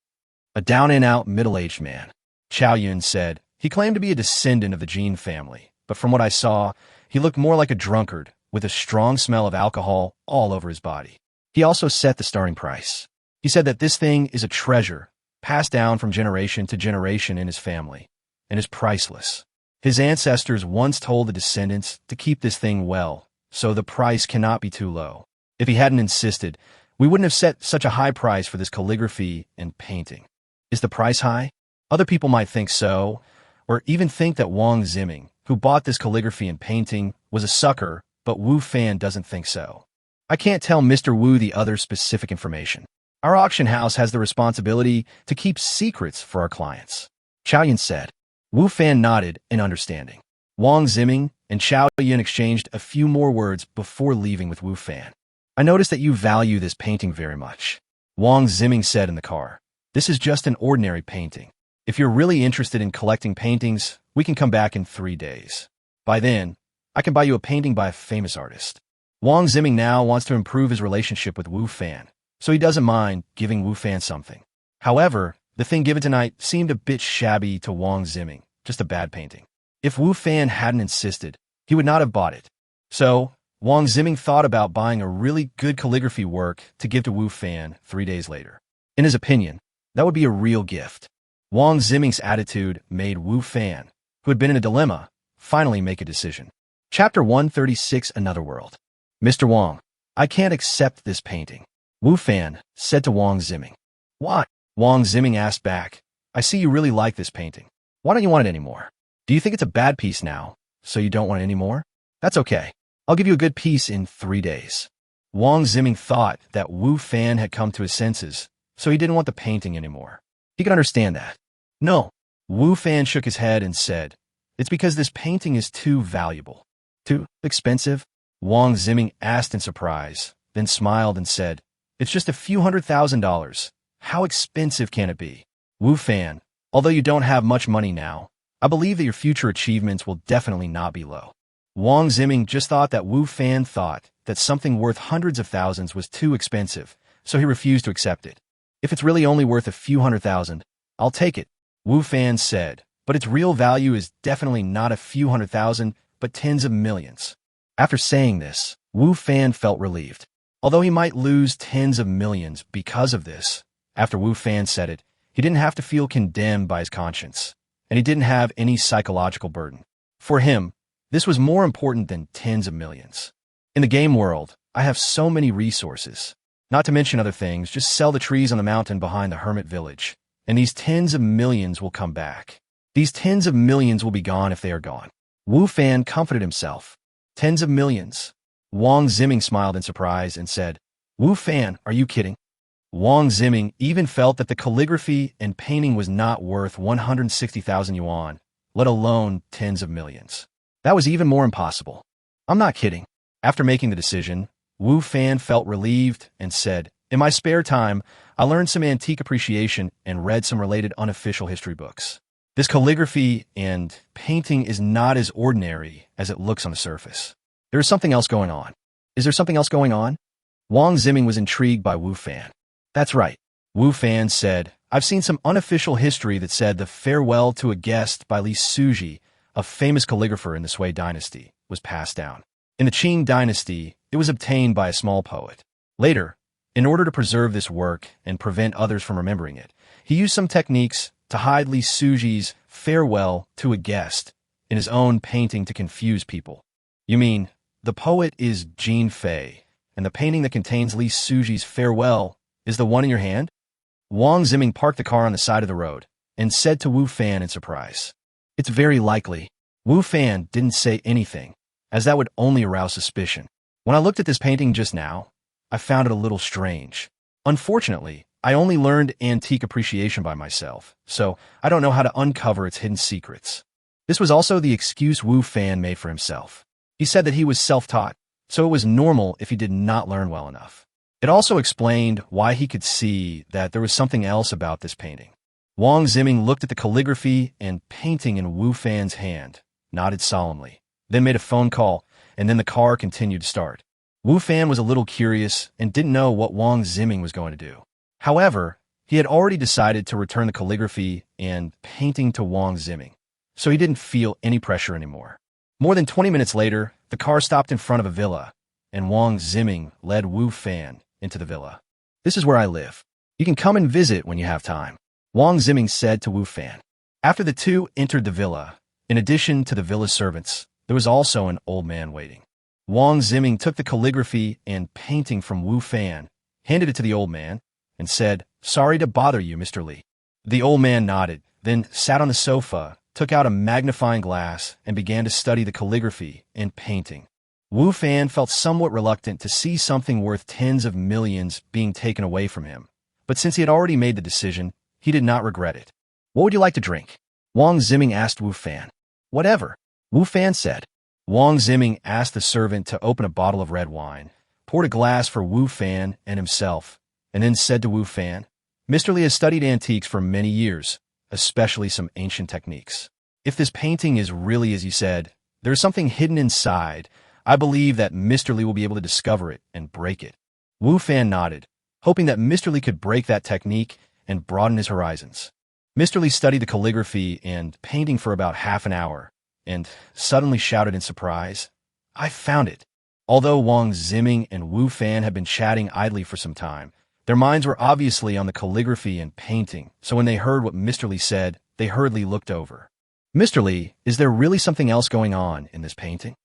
A down-and-out middle-aged man. Chao Yun said. He claimed to be a descendant of the Jin family, but from what I saw, he looked more like a drunkard with a strong smell of alcohol all over his body. He also set the starting price. He said that this thing is a treasure, passed down from generation to generation in his family, and is priceless. His ancestors once told the descendants to keep this thing well, so the price cannot be too low. If he hadn't insisted, we wouldn't have set such a high price for this calligraphy and painting. Is the price high? Other people might think so, or even think that Wang Ziming, who bought this calligraphy and painting, was a sucker, but Wu Fan doesn't think so. I can't tell Mr. Wu the other specific information. Our auction house has the responsibility to keep secrets for our clients. Chao Yun said. Wu Fan nodded in understanding. Wang Ziming and Chao Yun exchanged a few more words before leaving with Wu Fan. I noticed that you value this painting very much. Wang Ziming said in the car. This is just an ordinary painting. If you're really interested in collecting paintings, we can come back in 3 days. By then, I can buy you a painting by a famous artist. Wang Ziming now wants to improve his relationship with Wu Fan, so he doesn't mind giving Wu Fan something. However, the thing given tonight seemed a bit shabby to Wang Ziming, just a bad painting. If Wu Fan hadn't insisted, he would not have bought it. So, Wang Ziming thought about buying a really good calligraphy work to give to Wu Fan 3 days later. In his opinion, that would be a real gift. Wang Ziming's attitude made Wu Fan, who had been in a dilemma, finally make a decision. Chapter 136, Another World. Mr. Wang, I can't accept this painting. Wu Fan said to Wang Ziming. Why? Wang Ziming asked back. I see you really like this painting. Why don't you want it anymore? Do you think it's a bad piece now, so you don't want it anymore? That's okay. I'll give you a good piece in 3 days. Wang Ziming thought that Wu Fan had come to his senses, so he didn't want the painting anymore. He could understand that. No. Wu Fan shook his head and said, It's because this painting is too valuable. Too expensive? Wang Ziming asked in surprise, then smiled and said, It's just a few $100,000. How expensive can it be? Wu Fan, although you don't have much money now, I believe that your future achievements will definitely not be low. Wang Ziming just thought that Wu Fan thought that something worth hundreds of thousands was too expensive, so he refused to accept it. If it's really only worth a few $100,000, I'll take it, Wu Fan said, but its real value is definitely not a few $100,000, but tens of millions. After saying this, Wu Fan felt relieved. Although he might lose tens of millions because of this, after Wu Fan said it, he didn't have to feel condemned by his conscience, and he didn't have any psychological burden. For him, this was more important than tens of millions. In the game world, I have so many resources. Not to mention other things, just sell the trees on the mountain behind the hermit village, and these tens of millions will come back. These tens of millions will be gone if they are gone. Wu Fan comforted himself. Tens of millions. Wang Ziming smiled in surprise and said, Wu Fan, are you kidding? Wang Ziming even felt that the calligraphy and painting was not worth 160,000 yuan, let alone tens of millions. That was even more impossible. I'm not kidding. After making the decision, Wu Fan felt relieved and said, In my spare time, I learned some antique appreciation and read some related unofficial history books. This calligraphy and painting is not as ordinary as it looks on the surface. There is something else going on. Is there something else going on? Wang Ziming was intrigued by Wu Fan. That's right. Wu Fan said, I've seen some unofficial history that said the Farewell to a Guest by Li Suji, a famous calligrapher in the Sui dynasty, was passed down. In the Qing dynasty, it was obtained by a small poet. Later, in order to preserve this work and prevent others from remembering it, He used some techniques to hide Li Suji's farewell to a guest in his own painting to confuse people. You mean, the poet is Jean Fei, and the painting that contains Li Suji's farewell is the one in your hand? Wang Ziming parked the car on the side of the road and said to Wu Fan in surprise. It's very likely. Wu Fan didn't say anything, as that would only arouse suspicion. When I looked at this painting just now, I found it a little strange. Unfortunately, I only learned antique appreciation by myself, so I don't know how to uncover its hidden secrets. This was also the excuse Wu Fan made for himself. He said that he was self-taught, so it was normal if he did not learn well enough. It also explained why he could see that there was something else about this painting. Wang Ziming looked at the calligraphy and painting in Wu Fan's hand, nodded solemnly, then made a phone call, and then the car continued to start. Wu Fan was a little curious and didn't know what Wang Ziming was going to do. However, he had already decided to return the calligraphy and painting to Wang Ziming, so he didn't feel any pressure anymore. More than 20 minutes later, the car stopped in front of a villa, and Wang Ziming led Wu Fan into the villa. This is where I live. You can come and visit when you have time, Wang Ziming said to Wu Fan. After the two entered the villa, in addition to the villa servants, there was also an old man waiting. Wang Ziming took the calligraphy and painting from Wu Fan, handed it to the old man, and said, "Sorry to bother you, Mr. Li." The old man nodded, then sat on the sofa, took out a magnifying glass, and began to study the calligraphy and painting. Wu Fan felt somewhat reluctant to see something worth tens of millions being taken away from him, but since he had already made the decision, he did not regret it. "What would you like to drink?" Wang Ziming asked Wu Fan. "Whatever," Wu Fan said. Wang Ziming asked the servant to open a bottle of red wine, poured a glass for Wu Fan and himself, and then said to Wu Fan, "Mr. Li has studied antiques for many years, especially some ancient techniques. If this painting is really as you said, there is something hidden inside. I believe that Mr. Li will be able to discover it and break it." Wu Fan nodded, hoping that Mr. Li could break that technique and broaden his horizons. Mr. Li studied the calligraphy and painting for about half an hour, and suddenly shouted in surprise, "I found it!" Although Wang Ziming and Wu Fan had been chatting idly for some time, their minds were obviously on the calligraphy and painting, so when they heard what Mr. Li said, they hurriedly looked over. "Mr. Li, is there really something else going on in this painting?"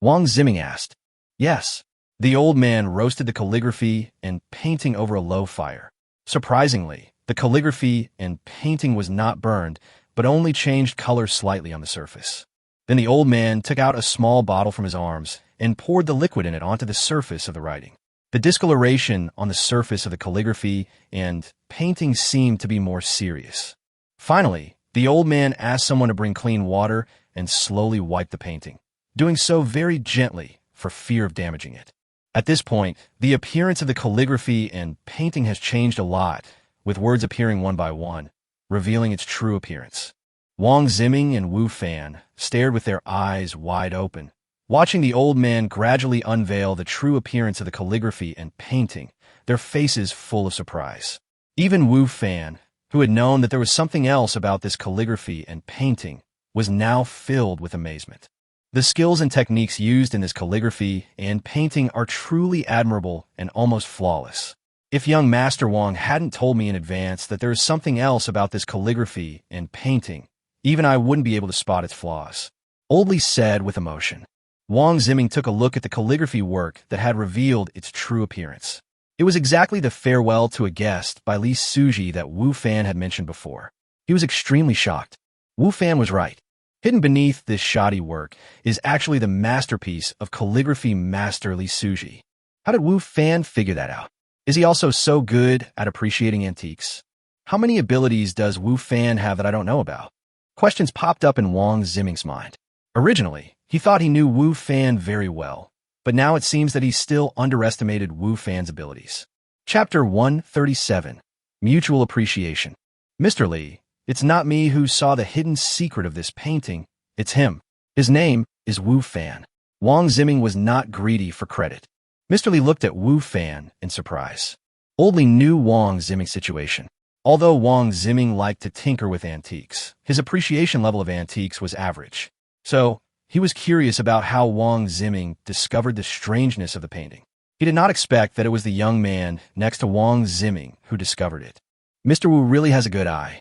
Wang Ziming asked. "Yes." The old man roasted the calligraphy and painting over a low fire. Surprisingly, the calligraphy and painting was not burned, but only changed color slightly on the surface. Then the old man took out a small bottle from his arms and poured the liquid in it onto the surface of the writing. The discoloration on the surface of the calligraphy and painting seemed to be more serious. Finally, the old man asked someone to bring clean water and slowly wiped the painting, doing so very gently for fear of damaging it. At this point, the appearance of the calligraphy and painting has changed a lot, with words appearing one by one, revealing its true appearance. Wang Ziming and Wu Fan stared with their eyes wide open, watching the old man gradually unveil the true appearance of the calligraphy and painting, their faces full of surprise. Even Wu Fan, who had known that there was something else about this calligraphy and painting, was now filled with amazement. The skills and techniques used in this calligraphy and painting are truly admirable and almost flawless. If young Master Wang hadn't told me in advance that there is something else about this calligraphy and painting, even I wouldn't be able to spot its flaws. Old Li said with emotion. Wang Ziming took a look at the calligraphy work that had revealed its true appearance. It was exactly the farewell to a guest by Li Suji that Wu Fan had mentioned before. He was extremely shocked. Wu Fan was right. Hidden beneath this shoddy work is actually the masterpiece of calligraphy master Li Suji. How did Wu Fan figure that out? Is he also so good at appreciating antiques? How many abilities does Wu Fan have that I don't know about? Questions popped up in Wang Ziming's mind. Originally, he thought he knew Wu Fan very well, but now it seems that he still underestimated Wu Fan's abilities. Chapter 137, Mutual Appreciation. Mr. Li, it's not me who saw the hidden secret of this painting, it's him. His name is Wu Fan. Wang Ziming was not greedy for credit. Mr. Li looked at Wu Fan in surprise. Old Li knew Wang Ziming's situation. Although Wang Ziming liked to tinker with antiques, his appreciation level of antiques was average. So, he was curious about how Wang Ziming discovered the strangeness of the painting. He did not expect that it was the young man next to Wang Ziming who discovered it. Mr. Wu really has a good eye,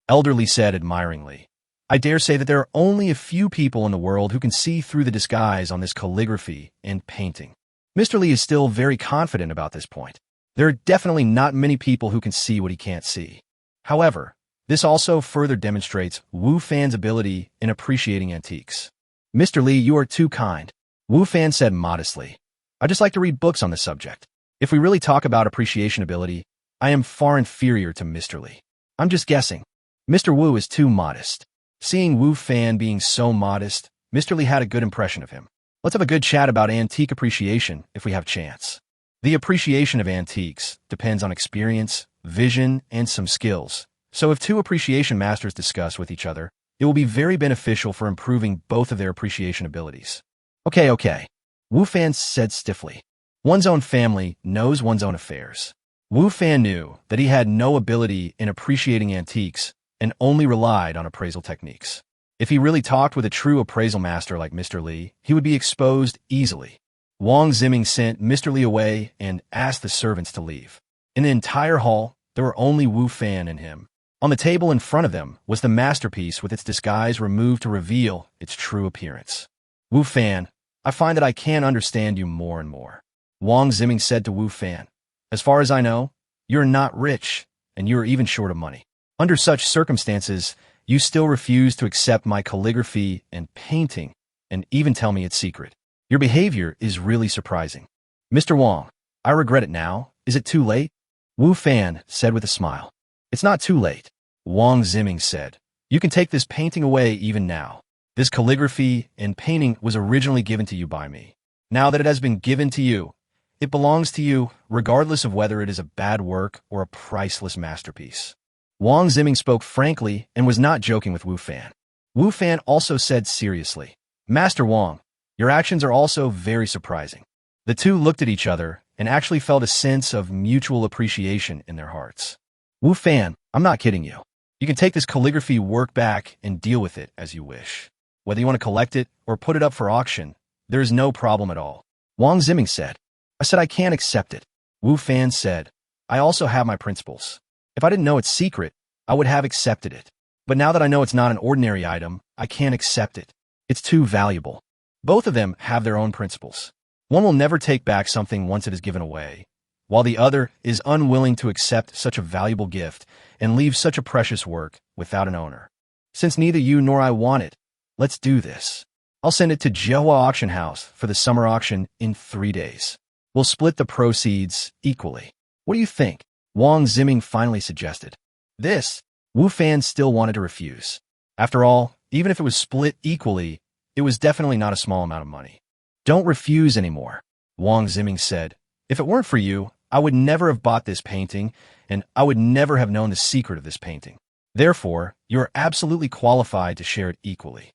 Elderly said admiringly. I dare say that there are only a few people in the world who can see through the disguise on this calligraphy and painting. Mr. Li is still very confident about this point. There are definitely not many people who can see what he can't see. However, this also further demonstrates Wu Fan's ability in appreciating antiques. Mr. Li, you are too kind, Wu Fan said modestly. I just like to read books on the subject. If we really talk about appreciation ability, I am far inferior to Mr. Li. I'm just guessing. Mr. Wu is too modest. Seeing Wu Fan being so modest, Mr. Li had a good impression of him. Let's have a good chat about antique appreciation if we have chance. The appreciation of antiques depends on experience, vision, and some skills. So if two appreciation masters discuss with each other, it will be very beneficial for improving both of their appreciation abilities. Okay, Wu Fan said stiffly. One's own family knows one's own affairs. Wu Fan knew that he had no ability in appreciating antiques and only relied on appraisal techniques. If he really talked with a true appraisal master like Mr. Li, he would be exposed easily. Wang Ziming sent Mr. Li away and asked the servants to leave. In the entire hall, there were only Wu Fan and him. On the table in front of them was the masterpiece with its disguise removed to reveal its true appearance. Wu Fan, I find that I can understand you more and more. Wang Ziming said to Wu Fan, as far as I know, you're not rich, and you're even short of money. Under such circumstances, you still refuse to accept my calligraphy and painting, and even tell me it's secret. Your behavior is really surprising. Mr. Wang, I regret it now. Is it too late? Wu Fan said with a smile. It's not too late, Wang Ziming said. You can take this painting away even now. This calligraphy and painting was originally given to you by me. Now that it has been given to you, it belongs to you, regardless of whether it is a bad work or a priceless masterpiece. Wang Ziming spoke frankly and was not joking with Wu Fan. Wu Fan also said seriously, Master Wang, your actions are also very surprising. The two looked at each other and actually felt a sense of mutual appreciation in their hearts. Wu Fan, I'm not kidding you. You can take this calligraphy work back and deal with it as you wish. Whether you want to collect it or put it up for auction, there is no problem at all. Wang Ziming said. I said I can't accept it. Wu Fan said, I also have my principles. If I didn't know it's secret, I would have accepted it. But now that I know it's not an ordinary item, I can't accept it. It's too valuable. Both of them have their own principles. One will never take back something once it is given away, while the other is unwilling to accept such a valuable gift and leave such a precious work without an owner. Since neither you nor I want it, let's do this. I'll send it to Jiehua Auction House for the summer auction in 3 days. We'll split the proceeds equally. What do you think? Wang Ziming finally suggested. This, Wu Fan still wanted to refuse. After all, even if it was split equally, it was definitely not a small amount of money. Don't refuse anymore, Wang Ziming said. If it weren't for you, I would never have bought this painting, and I would never have known the secret of this painting. Therefore, you are absolutely qualified to share it equally.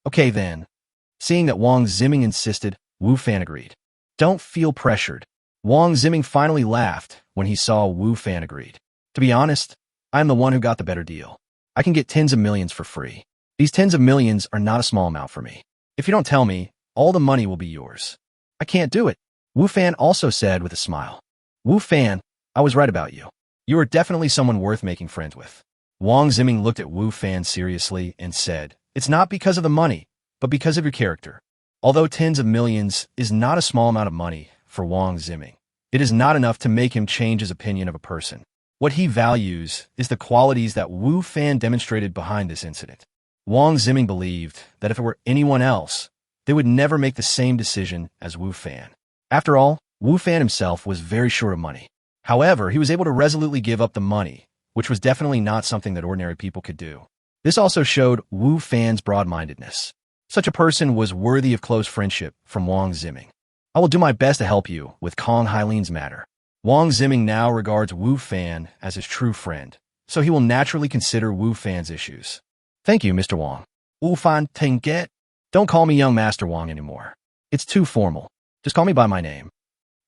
Okay then. Seeing that Wang Ziming insisted, Wu Fan agreed. Don't feel pressured. Wang Ziming finally laughed when he saw Wu Fan agreed. To be honest, I'm the one who got the better deal. I can get tens of millions for free. These tens of millions are not a small amount for me. If you don't tell me, all the money will be yours. I can't do it, Wu Fan also said with a smile. Wu Fan, I was right about you. You are definitely someone worth making friends with. Wang Ziming looked at Wu Fan seriously and said, it's not because of the money, but because of your character. Although tens of millions is not a small amount of money for Wang Ziming, it is not enough to make him change his opinion of a person. What he values is the qualities that Wu Fan demonstrated behind this incident. Wang Ziming believed that if it were anyone else, they would never make the same decision as Wu Fan. After all, Wu Fan himself was very short of money. However, he was able to resolutely give up the money, which was definitely not something that ordinary people could do. This also showed Wu Fan's broad-mindedness. Such a person was worthy of close friendship from Wang Ziming. I will do my best to help you with Kong Hailin's matter. Wang Ziming now regards Wu Fan as his true friend, so he will naturally consider Wu Fan's issues. Thank you, Mr. Wang. Wu Fan Tenget. Don't call me young Master Wang anymore. It's too formal. Just call me by my name.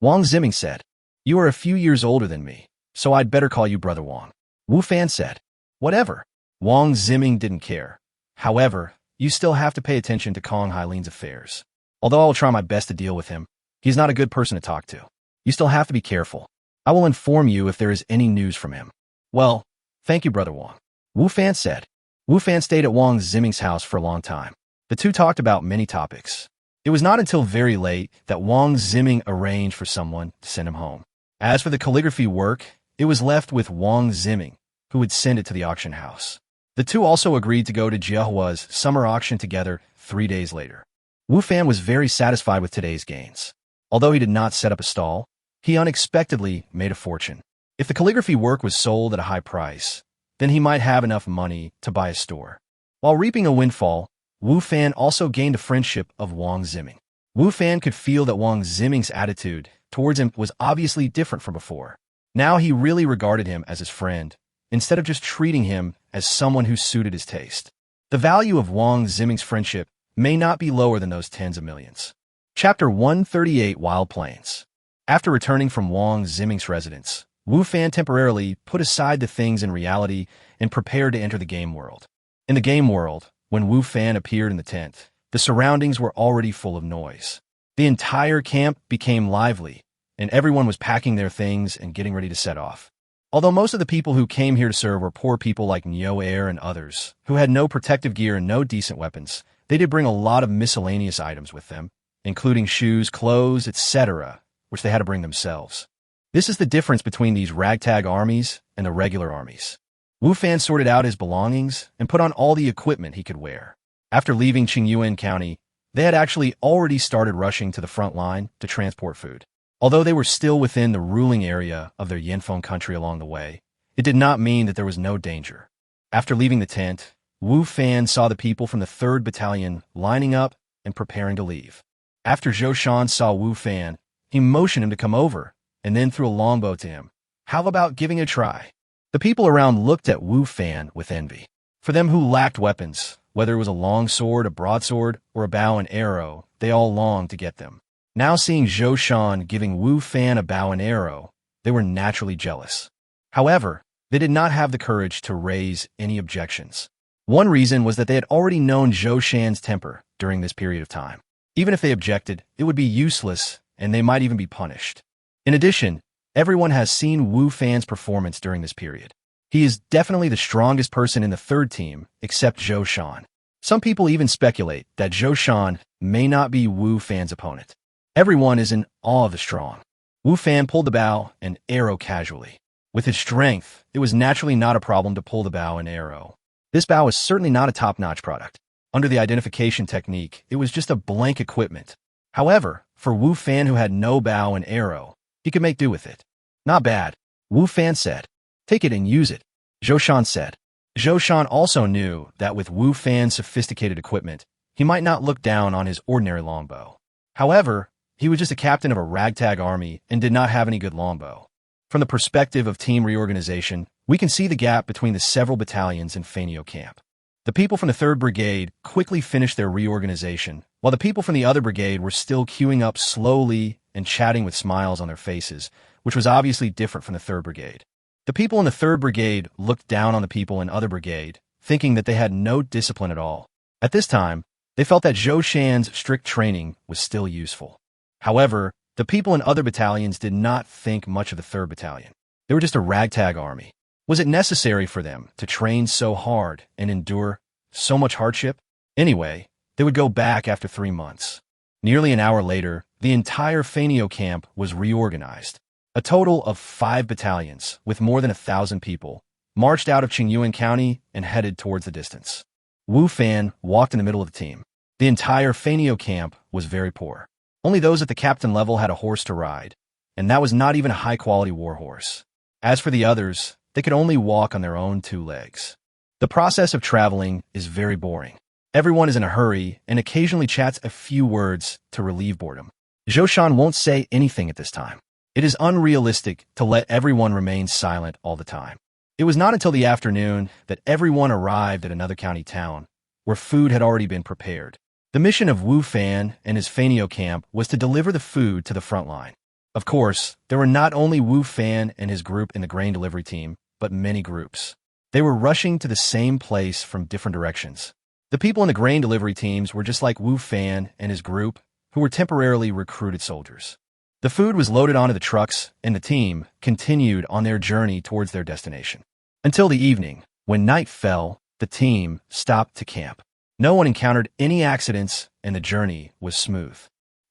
Wang Ziming said, you are a few years older than me, so I'd better call you Brother Wang. Wu Fan said, whatever. Wang Ziming didn't care. However, you still have to pay attention to Kong Hailin's affairs. Although I will try my best to deal with him, he's not a good person to talk to. You still have to be careful. I will inform you if there is any news from him. Well, Thank you, Brother Wang, Wu Fan said. Wu Fan stayed at Wang Ziming's house for a long time. The two talked about many topics. It was not until very late that Wang Ziming arranged for someone to send him home. As for the calligraphy work, it was left with Wang Ziming, who would send it to the auction house. The two also agreed to go to Jiahua's summer auction together 3 days later. Wu Fan was very satisfied with today's gains. Although he did not set up a stall, he unexpectedly made a fortune. If the calligraphy work was sold at a high price, then he might have enough money to buy a store. While reaping a windfall, Wu Fan also gained the friendship of Wang Ziming. Wu Fan could feel that Wang Ziming's attitude towards him was obviously different from before. Now he really regarded him as his friend, instead of just treating him as someone who suited his taste. The value of Wang Ziming's friendship may not be lower than those tens of millions. Chapter 138 Wild Plains. After returning from Wang Ziming's residence, Wu Fan temporarily put aside the things in reality and prepared to enter the game world. In the game world, when Wu Fan appeared in the tent, the surroundings were already full of noise. The entire camp became lively, and everyone was packing their things and getting ready to set off. Although most of the people who came here to serve were poor people like Nyo Air and others, who had no protective gear and no decent weapons, they did bring a lot of miscellaneous items with them, including shoes, clothes, etc., which they had to bring themselves. This is the difference between these ragtag armies and the regular armies. Wu Fan sorted out his belongings and put on all the equipment he could wear. After leaving Qingyuan County, they had actually already started rushing to the front line to transport food. Although they were still within the ruling area of their Yanfeng country along the way, it did not mean that there was no danger. After leaving the tent, Wu Fan saw the people from the 3rd Battalion lining up and preparing to leave. After Zhou Shan saw Wu Fan, he motioned him to come over and then threw a longbow to him. How about giving it a try? The people around looked at Wu Fan with envy. For them who lacked weapons, whether it was a long sword, a broadsword, or a bow and arrow, they all longed to get them. Now seeing Zhou Shan giving Wu Fan a bow and arrow, they were naturally jealous. However, they did not have the courage to raise any objections. One reason was that they had already known Zhou Shan's temper during this period of time. Even if they objected, it would be useless and they might even be punished. In addition, everyone has seen Wu Fan's performance during this period. He is definitely the strongest person in the 3rd team, except Zhou Shan. Some people even speculate that Zhou Shan may not be Wu Fan's opponent. Everyone is in awe of the strong. Wu Fan pulled the bow and arrow casually. With his strength, it was naturally not a problem to pull the bow and arrow. This bow is certainly not a top-notch product. Under the identification technique, it was just a blank equipment. However, for Wu Fan who had no bow and arrow, he could make do with it. Not bad, Wu Fan said. Take it and use it, Zhou Shan said. Zhou Shan also knew that with Wu Fan's sophisticated equipment, he might not look down on his ordinary longbow. However, he was just a captain of a ragtag army and did not have any good longbow. From the perspective of team reorganization, we can see the gap between the several battalions in Fanio camp. The people from the 3rd Brigade quickly finished their reorganization, while the people from the other brigade were still queuing up slowly and chatting with smiles on their faces, which was obviously different from the 3rd Brigade. The people in the 3rd Brigade looked down on the people in other brigade, thinking that they had no discipline at all. At this time, they felt that Zhou Shan's strict training was still useful. However, the people in other battalions did not think much of the 3rd Battalion. They were just a ragtag army. Was it necessary for them to train so hard and endure so much hardship? Anyway, they would go back after 3 months. Nearly an hour later, the entire Fanio camp was reorganized. A total of 5 battalions, with more than 1,000 people, marched out of Qingyuan County and headed towards the distance. Wu Fan walked in the middle of the team. The entire Fanio camp was very poor. Only those at the captain level had a horse to ride, and that was not even a high-quality war horse. As for the others, they could only walk on their own 2 legs. The process of traveling is very boring. Everyone is in a hurry and occasionally chats a few words to relieve boredom. Zhou Shan won't say anything at this time. It is unrealistic to let everyone remain silent all the time. It was not until the afternoon that everyone arrived at another county town, where food had already been prepared. The mission of Wu Fan and his Fanio camp was to deliver the food to the front line. Of course, there were not only Wu Fan and his group in the grain delivery team, but many groups. They were rushing to the same place from different directions. The people in the grain delivery teams were just like Wu Fan and his group, who were temporarily recruited soldiers. The food was loaded onto the trucks, and the team continued on their journey towards their destination. Until the evening, when night fell, the team stopped to camp. No one encountered any accidents, and the journey was smooth.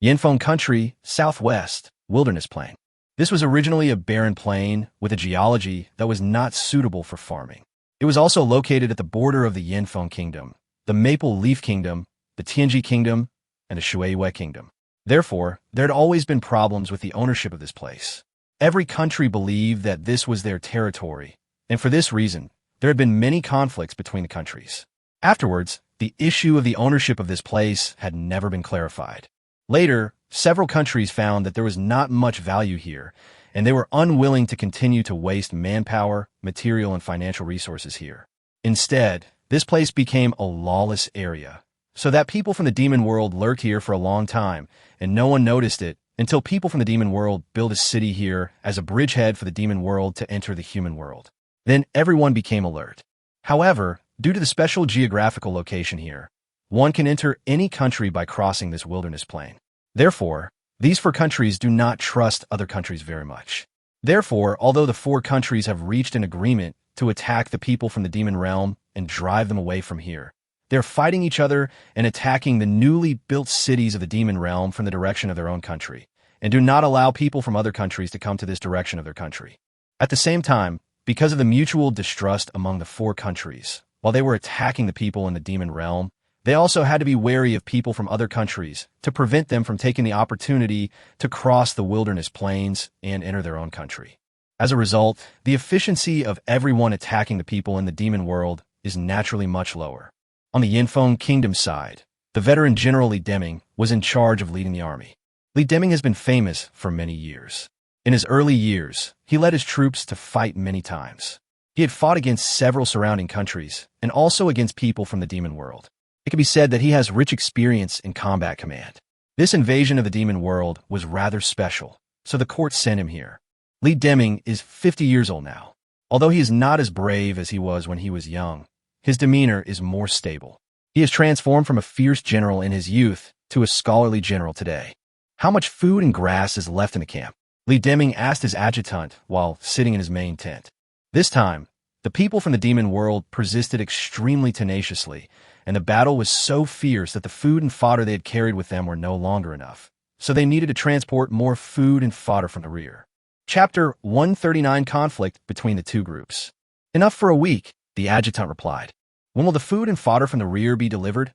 Yinfeng Country, Southwest, Wilderness Plain. This was originally a barren plain with a geology that was not suitable for farming. It was also located at the border of the Yinfeng Kingdom, the Maple Leaf Kingdom, the Tianji Kingdom, and the Shuiwei Kingdom. Therefore, there had always been problems with the ownership of this place. Every country believed that this was their territory, and for this reason, there had been many conflicts between the countries. Afterwards, the issue of the ownership of this place had never been clarified. Later, several countries found that there was not much value here, and they were unwilling to continue to waste manpower, material, and financial resources here. Instead, this place became a lawless area, so that people from the demon world lurked here for a long time, and no one noticed it until people from the demon world built a city here as a bridgehead for the demon world to enter the human world. Then everyone became alert. However, due to the special geographical location here, one can enter any country by crossing this wilderness plain. Therefore, these 4 countries do not trust other countries very much. Therefore, although the 4 countries have reached an agreement to attack the people from the demon realm and drive them away from here, they're fighting each other and attacking the newly built cities of the demon realm from the direction of their own country, and do not allow people from other countries to come to this direction of their country. At the same time, because of the mutual distrust among the 4 countries, while they were attacking the people in the demon realm, they also had to be wary of people from other countries to prevent them from taking the opportunity to cross the wilderness plains and enter their own country. As a result, the efficiency of everyone attacking the people in the demon world is naturally much lower. On the Yinfeng Kingdom side, the veteran General Li Deming was in charge of leading the army. Li Deming has been famous for many years. In his early years, he led his troops to fight many times. He had fought against several surrounding countries and also against people from the demon world. It can be said that he has rich experience in combat command. This invasion of the demon world was rather special, so the court sent him here. Li Deming is 50 years old now. Although he is not as brave as he was when he was young, his demeanor is more stable. He has transformed from a fierce general in his youth to a scholarly general today. How much food and grass is left in the camp? Li Deming asked his adjutant while sitting in his main tent. This time, the people from the demon world persisted extremely tenaciously, and the battle was so fierce that the food and fodder they had carried with them were no longer enough, so they needed to transport more food and fodder from the rear. Chapter 139: Conflict between the 2 groups. Enough for a week, the adjutant replied. When will the food and fodder from the rear be delivered?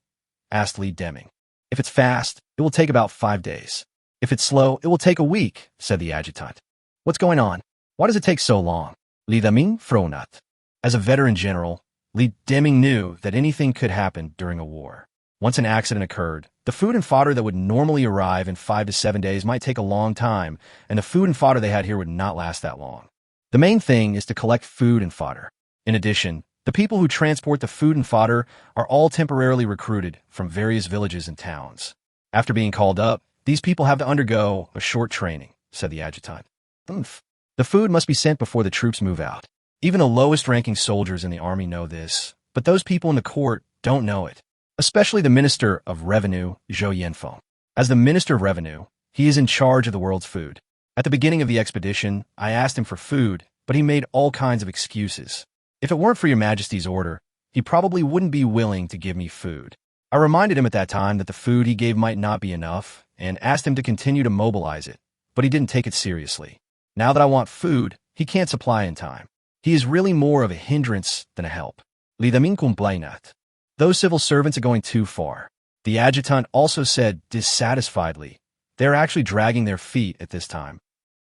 Asked Li Deming. If it's fast, it will take about 5 days. If it's slow, it will take a week, said the adjutant. What's going on? Why does it take so long? Li Deming frowned. As a veteran general, Li Deming knew that anything could happen during a war. Once an accident occurred, the food and fodder that would normally arrive in 5 to 7 days might take a long time, and the food and fodder they had here would not last that long. The main thing is to collect food and fodder. In addition, the people who transport the food and fodder are all temporarily recruited from various villages and towns. After being called up, these people have to undergo a short training, said the adjutant. The food must be sent before the troops move out. Even the lowest-ranking soldiers in the army know this, but those people in the court don't know it, especially the Minister of Revenue, Zhou Yanfeng. As the Minister of Revenue, he is in charge of the world's food. At the beginning of the expedition, I asked him for food, but he made all kinds of excuses. If it weren't for Your Majesty's order, he probably wouldn't be willing to give me food. I reminded him at that time that the food he gave might not be enough, and asked him to continue to mobilize it, but he didn't take it seriously. Now that I want food, he can't supply in time. He is really more of a hindrance than a help. Li Deming complained. Those civil servants are going too far. The adjutant also said dissatisfiedly, they're actually dragging their feet at this time.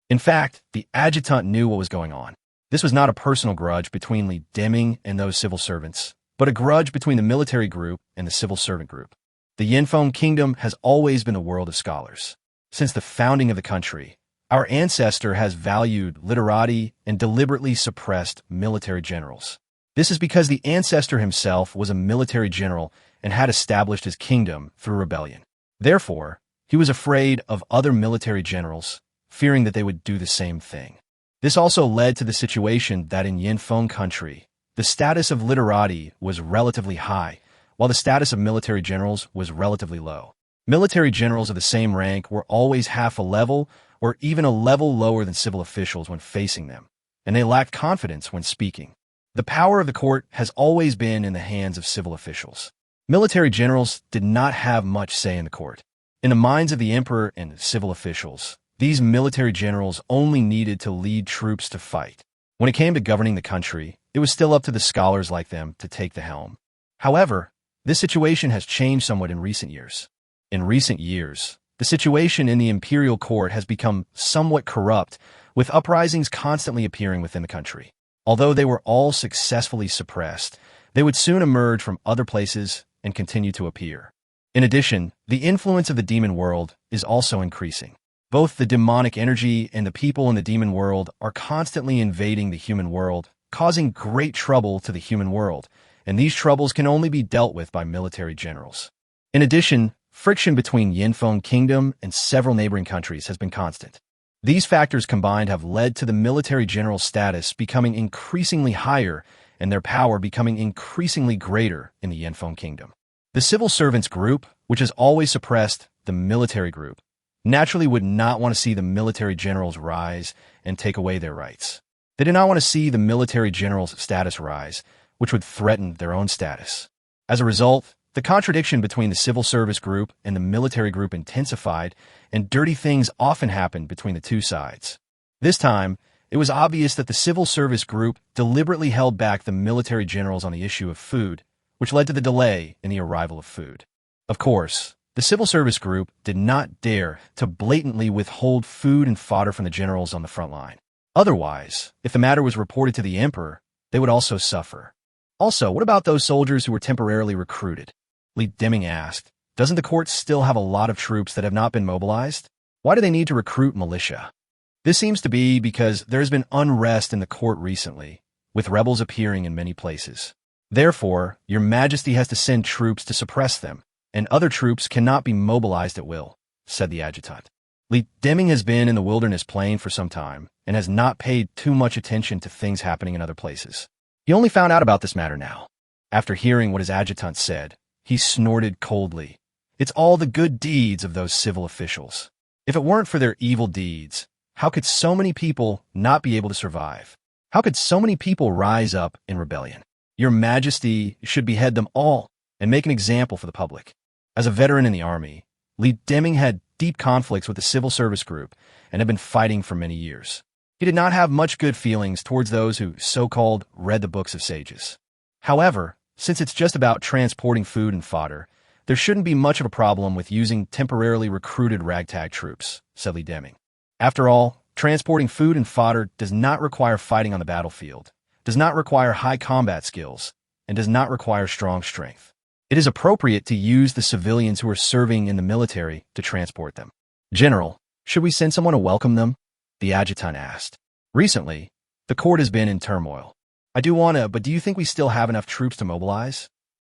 In fact, the adjutant knew what was going on. This was not a personal grudge between Li Deming and those civil servants, but a grudge between the military group and the civil servant group. The Yinfeng Kingdom has always been a world of scholars. Since the founding of the country, our ancestor has valued literati and deliberately suppressed military generals. This is because the ancestor himself was a military general and had established his kingdom through rebellion. Therefore, he was afraid of other military generals, fearing that they would do the same thing. This also led to the situation that in Yinfeng country, the status of literati was relatively high, while the status of military generals was relatively low. Military generals of the same rank were always half a level or even a level lower than civil officials when facing them, and they lacked confidence when speaking. The power of the court has always been in the hands of civil officials. Military generals did not have much say in the court. In the minds of the emperor and civil officials, these military generals only needed to lead troops to fight. When it came to governing the country, it was still up to the scholars like them to take the helm. However, this situation has changed somewhat in recent years. In recent years, the situation in the imperial court has become somewhat corrupt, with uprisings constantly appearing within the country. Although they were all successfully suppressed, they would soon emerge from other places and continue to appear. In addition, the influence of the demon world is also increasing. Both the demonic energy and the people in the demon world are constantly invading the human world, causing great trouble to the human world, and these troubles can only be dealt with by military generals. In addition, friction between Yinfeng Kingdom and several neighboring countries has been constant. These factors combined have led to the military general status becoming increasingly higher and their power becoming increasingly greater in the Yinfeng Kingdom. The civil servants group, which has always suppressed the military group, naturally would not want to see the military generals rise and take away their rights. They did not want to see the military generals' status rise, which would threaten their own status. As a result, the contradiction between the civil service group and the military group intensified, and dirty things often happened between the two sides. This time, it was obvious that the civil service group deliberately held back the military generals on the issue of food, which led to the delay in the arrival of food. Of course, the civil service group did not dare to blatantly withhold food and fodder from the generals on the front line. Otherwise, if the matter was reported to the emperor, they would also suffer. Also, what about those soldiers who were temporarily recruited? Li Deming asked, doesn't the court still have a lot of troops that have not been mobilized? Why do they need to recruit militia? This seems to be because there has been unrest in the court recently, with rebels appearing in many places. Therefore, your majesty has to send troops to suppress them, and other troops cannot be mobilized at will, said the adjutant. Li Deming has been in the wilderness plain for some time and has not paid too much attention to things happening in other places. He only found out about this matter now. After hearing what his adjutant said, he snorted coldly. It's all the good deeds of those civil officials. If it weren't for their evil deeds, how could so many people not be able to survive? How could so many people rise up in rebellion? Your majesty should behead them all and make an example for the public. As a veteran in the army, Li Deming had deep conflicts with the civil service group and had been fighting for many years. He did not have much good feelings towards those who so-called read the books of sages. However, since it's just about transporting food and fodder, there shouldn't be much of a problem with using temporarily recruited ragtag troops, said Li Deming. After all, transporting food and fodder does not require fighting on the battlefield, does not require high combat skills, and does not require strong strength. It is appropriate to use the civilians who are serving in the military to transport them. General, should we send someone to welcome them? The adjutant asked. Recently, the court has been in turmoil. I do want to, but do you think we still have enough troops to mobilize?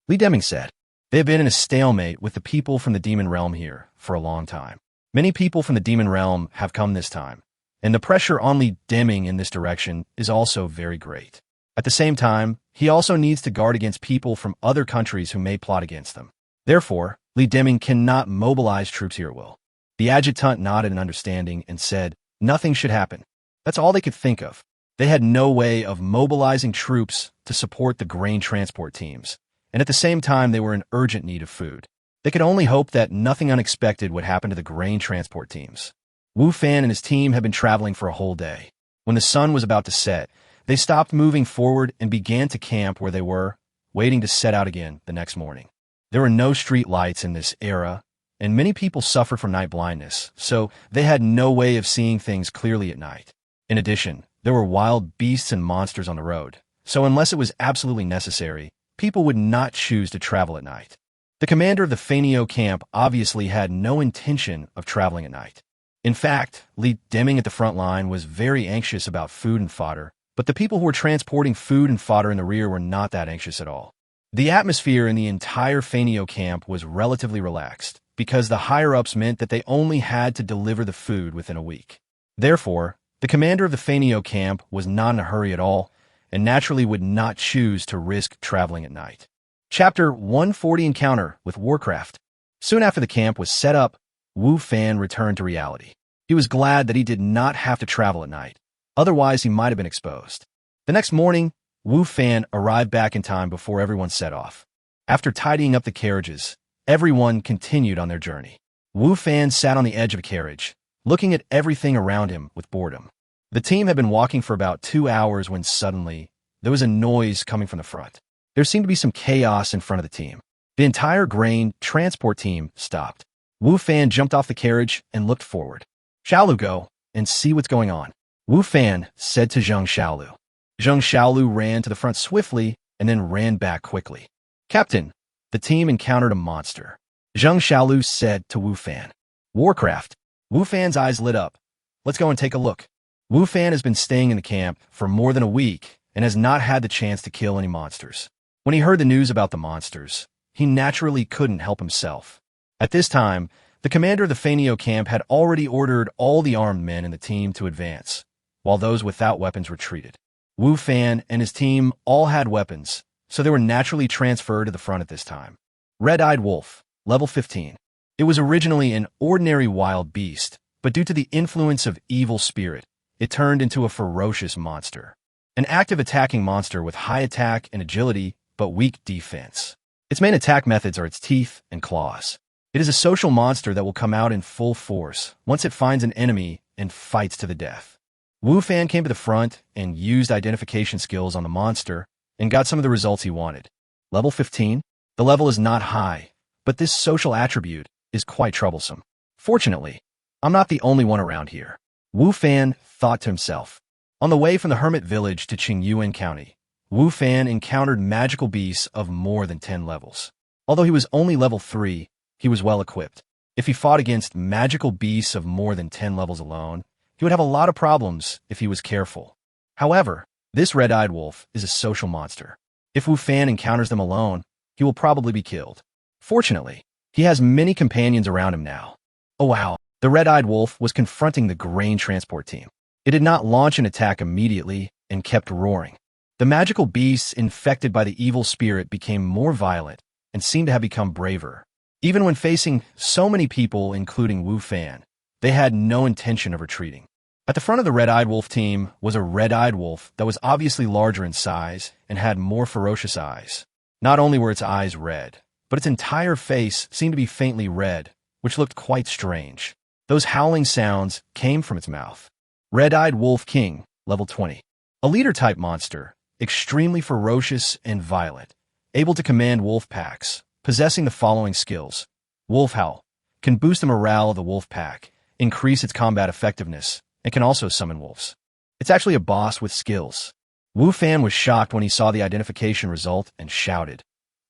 Li Deming said. They have been in a stalemate with the people from the demon realm here for a long time. Many people from the demon realm have come this time, and the pressure on Li Deming in this direction is also very great. At the same time, he also needs to guard against people from other countries who may plot against them. Therefore, Li Deming cannot mobilize troops here at will. The adjutant nodded in understanding and said, nothing should happen. That's all they could think of. They had no way of mobilizing troops to support the grain transport teams, and at the same time they were in urgent need of food. They could only hope that nothing unexpected would happen to the grain transport teams. Wu Fan and his team had been traveling for a whole day. When the sun was about to set, they stopped moving forward and began to camp where they were, waiting to set out again the next morning. There were no street lights in this era, and many people suffered from night blindness, so they had no way of seeing things clearly at night. In addition, there were wild beasts and monsters on the road, so unless it was absolutely necessary, people would not choose to travel at night. The commander of the Fainio camp obviously had no intention of traveling at night. In fact, Li Deming at the front line was very anxious about food and fodder, but the people who were transporting food and fodder in the rear were not that anxious at all. The atmosphere in the entire Fainio camp was relatively relaxed, because the higher-ups meant that they only had to deliver the food within a week. Therefore, the commander of the Fainio camp was not in a hurry at all, and naturally would not choose to risk traveling at night. Chapter 140 Encounter with Warcraft. Soon after the camp was set up, Wu Fan returned to reality. He was glad that he did not have to travel at night. Otherwise, he might have been exposed. The next morning, Wu Fan arrived back in time before everyone set off. After tidying up the carriages, everyone continued on their journey. Wu Fan sat on the edge of a carriage, looking at everything around him with boredom. The team had been walking for about 2 hours when suddenly, there was a noise coming from the front. There seemed to be some chaos in front of the team. The entire grain transport team stopped. Wu Fan jumped off the carriage and looked forward. Xiaolu, go and see what's going on, Wu Fan said to Zheng Xiaolu. Zheng Xiaolu ran to the front swiftly and then ran back quickly. Captain, the team encountered a monster, Zheng Xiaolu said to Wu Fan. Warcraft. Wu Fan's eyes lit up. Let's go and take a look. Wu Fan has been staying in the camp for more than a week and has not had the chance to kill any monsters. When he heard the news about the monsters, he naturally couldn't help himself. At this time, the commander of the Fainio camp had already ordered all the armed men in the team to advance, while those without weapons retreated. Wu Fan and his team all had weapons, so they were naturally transferred to the front at this time. Red-Eyed Wolf, level 15. It was originally an ordinary wild beast, but due to the influence of evil spirit, it turned into a ferocious monster. An active attacking monster with high attack and agility, but weak defense. Its main attack methods are its teeth and claws. It is a social monster that will come out in full force once it finds an enemy and fights to the death. Wu Fan came to the front and used identification skills on the monster and got some of the results he wanted. Level 15? The level is not high, but this social attribute is quite troublesome. Fortunately, I'm not the only one around here, Wu Fan thought to himself. On the way from the hermit village to Qingyuan County, Wu Fan encountered magical beasts of more than 10 levels. Although he was only level 3, he was well equipped. If he fought against magical beasts of more than 10 levels alone, he would have a lot of problems if he was careful. However, this red-eyed wolf is a social monster. If Wu Fan encounters them alone, he will probably be killed. Fortunately, he has many companions around him now. Oh wow, the red-eyed wolf was confronting the grain transport team. It did not launch an attack immediately and kept roaring. The magical beasts infected by the evil spirit became more violent and seemed to have become braver. Even when facing so many people, including Wu Fan, they had no intention of retreating. At the front of the red-eyed wolf team was a red-eyed wolf that was obviously larger in size and had more ferocious eyes. Not only were its eyes red, but its entire face seemed to be faintly red, which looked quite strange. Those howling sounds came from its mouth. Red-eyed Wolf King, level 20. A leader-type monster, extremely ferocious and violent, able to command wolf packs, possessing the following skills. Wolf Howl can boost the morale of the wolf pack, increase its combat effectiveness, and can also summon wolves. It's actually a boss with skills. Wu Fan was shocked when he saw the identification result and shouted,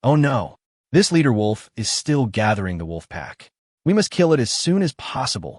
"Oh no, this leader wolf is still gathering the wolf pack. We must kill it as soon as possible."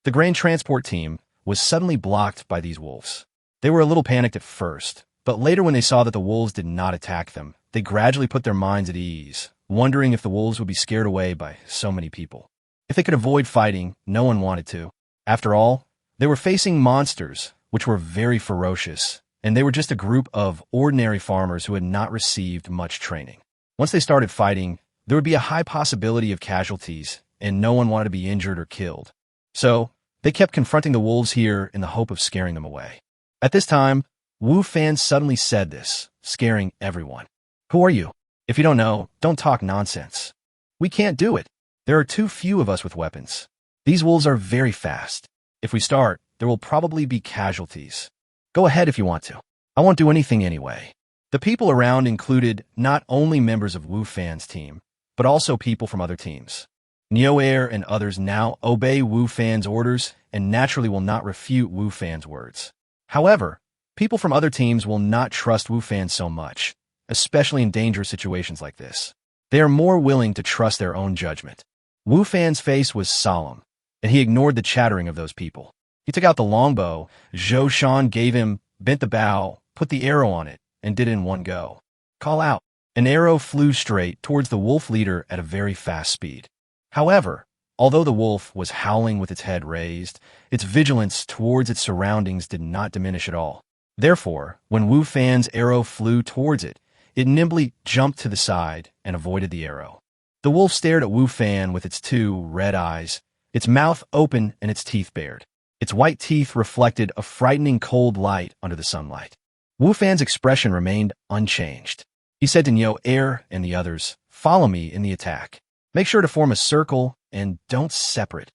The grain transport team was suddenly blocked by these wolves. They were a little panicked at first, but later when they saw that the wolves did not attack them, they gradually put their minds at ease, wondering if the wolves would be scared away by so many people. If they could avoid fighting, no one wanted to. After all, they were facing monsters, which were very ferocious, and they were just a group of ordinary farmers who had not received much training. Once they started fighting, there would be a high possibility of casualties, and no one wanted to be injured or killed. So, they kept confronting the wolves here in the hope of scaring them away. At this time, Wu Fan suddenly said this, scaring everyone. "Who are you? If you don't know, don't talk nonsense. We can't do it. There are too few of us with weapons. These wolves are very fast. If we start, there will probably be casualties. Go ahead if you want to. I won't do anything anyway." The people around included not only members of Wu Fan's team, but also people from other teams. Neo-Air and others now obey Wu Fan's orders and naturally will not refute Wu Fan's words. However, people from other teams will not trust Wu Fan so much, especially in dangerous situations like this. They are more willing to trust their own judgment. Wu Fan's face was solemn, and he ignored the chattering of those people. He took out the longbow, Zhou Shan gave him, bent the bow, put the arrow on it, and did it in one go. Call out. An arrow flew straight towards the wolf leader at a very fast speed. However, although the wolf was howling with its head raised, its vigilance towards its surroundings did not diminish at all. Therefore, when Wu Fan's arrow flew towards it, it nimbly jumped to the side and avoided the arrow. The wolf stared at Wu Fan with its two red eyes, its mouth open and its teeth bared. Its white teeth reflected a frightening cold light under the sunlight. Wu Fan's expression remained unchanged. He said to Neo Air and the others, "Follow me in the attack. Make sure to form a circle and don't separate."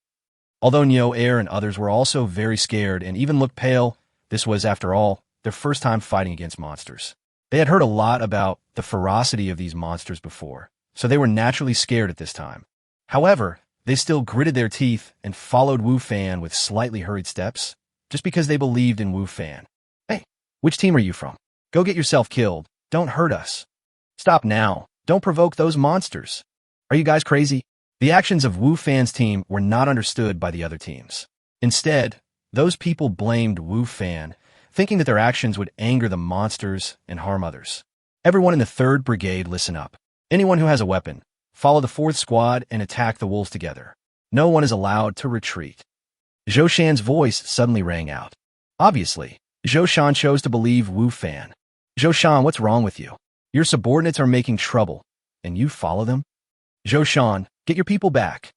Although Neo Air and others were also very scared and even looked pale, this was, after all, their first time fighting against monsters. They had heard a lot about the ferocity of these monsters before, so they were naturally scared at this time. However, they still gritted their teeth and followed Wu Fan with slightly hurried steps, just because they believed in Wu Fan. "Hey, which team are you from? Go get yourself killed. Don't hurt us. Stop now. Don't provoke those monsters. Are you guys crazy?" The actions of Wu Fan's team were not understood by the other teams. Instead, those people blamed Wu Fan, thinking that their actions would anger the monsters and harm others. "Everyone in the 3rd Brigade, listen up. Anyone who has a weapon, follow the 4th Squad and attack the wolves together. No one is allowed to retreat." Zhou Shan's voice suddenly rang out. Obviously, Zhou Shan chose to believe Wu Fan. "Zhou Shan, what's wrong with you? Your subordinates are making trouble, and you follow them? Zhou Shan, get your people back.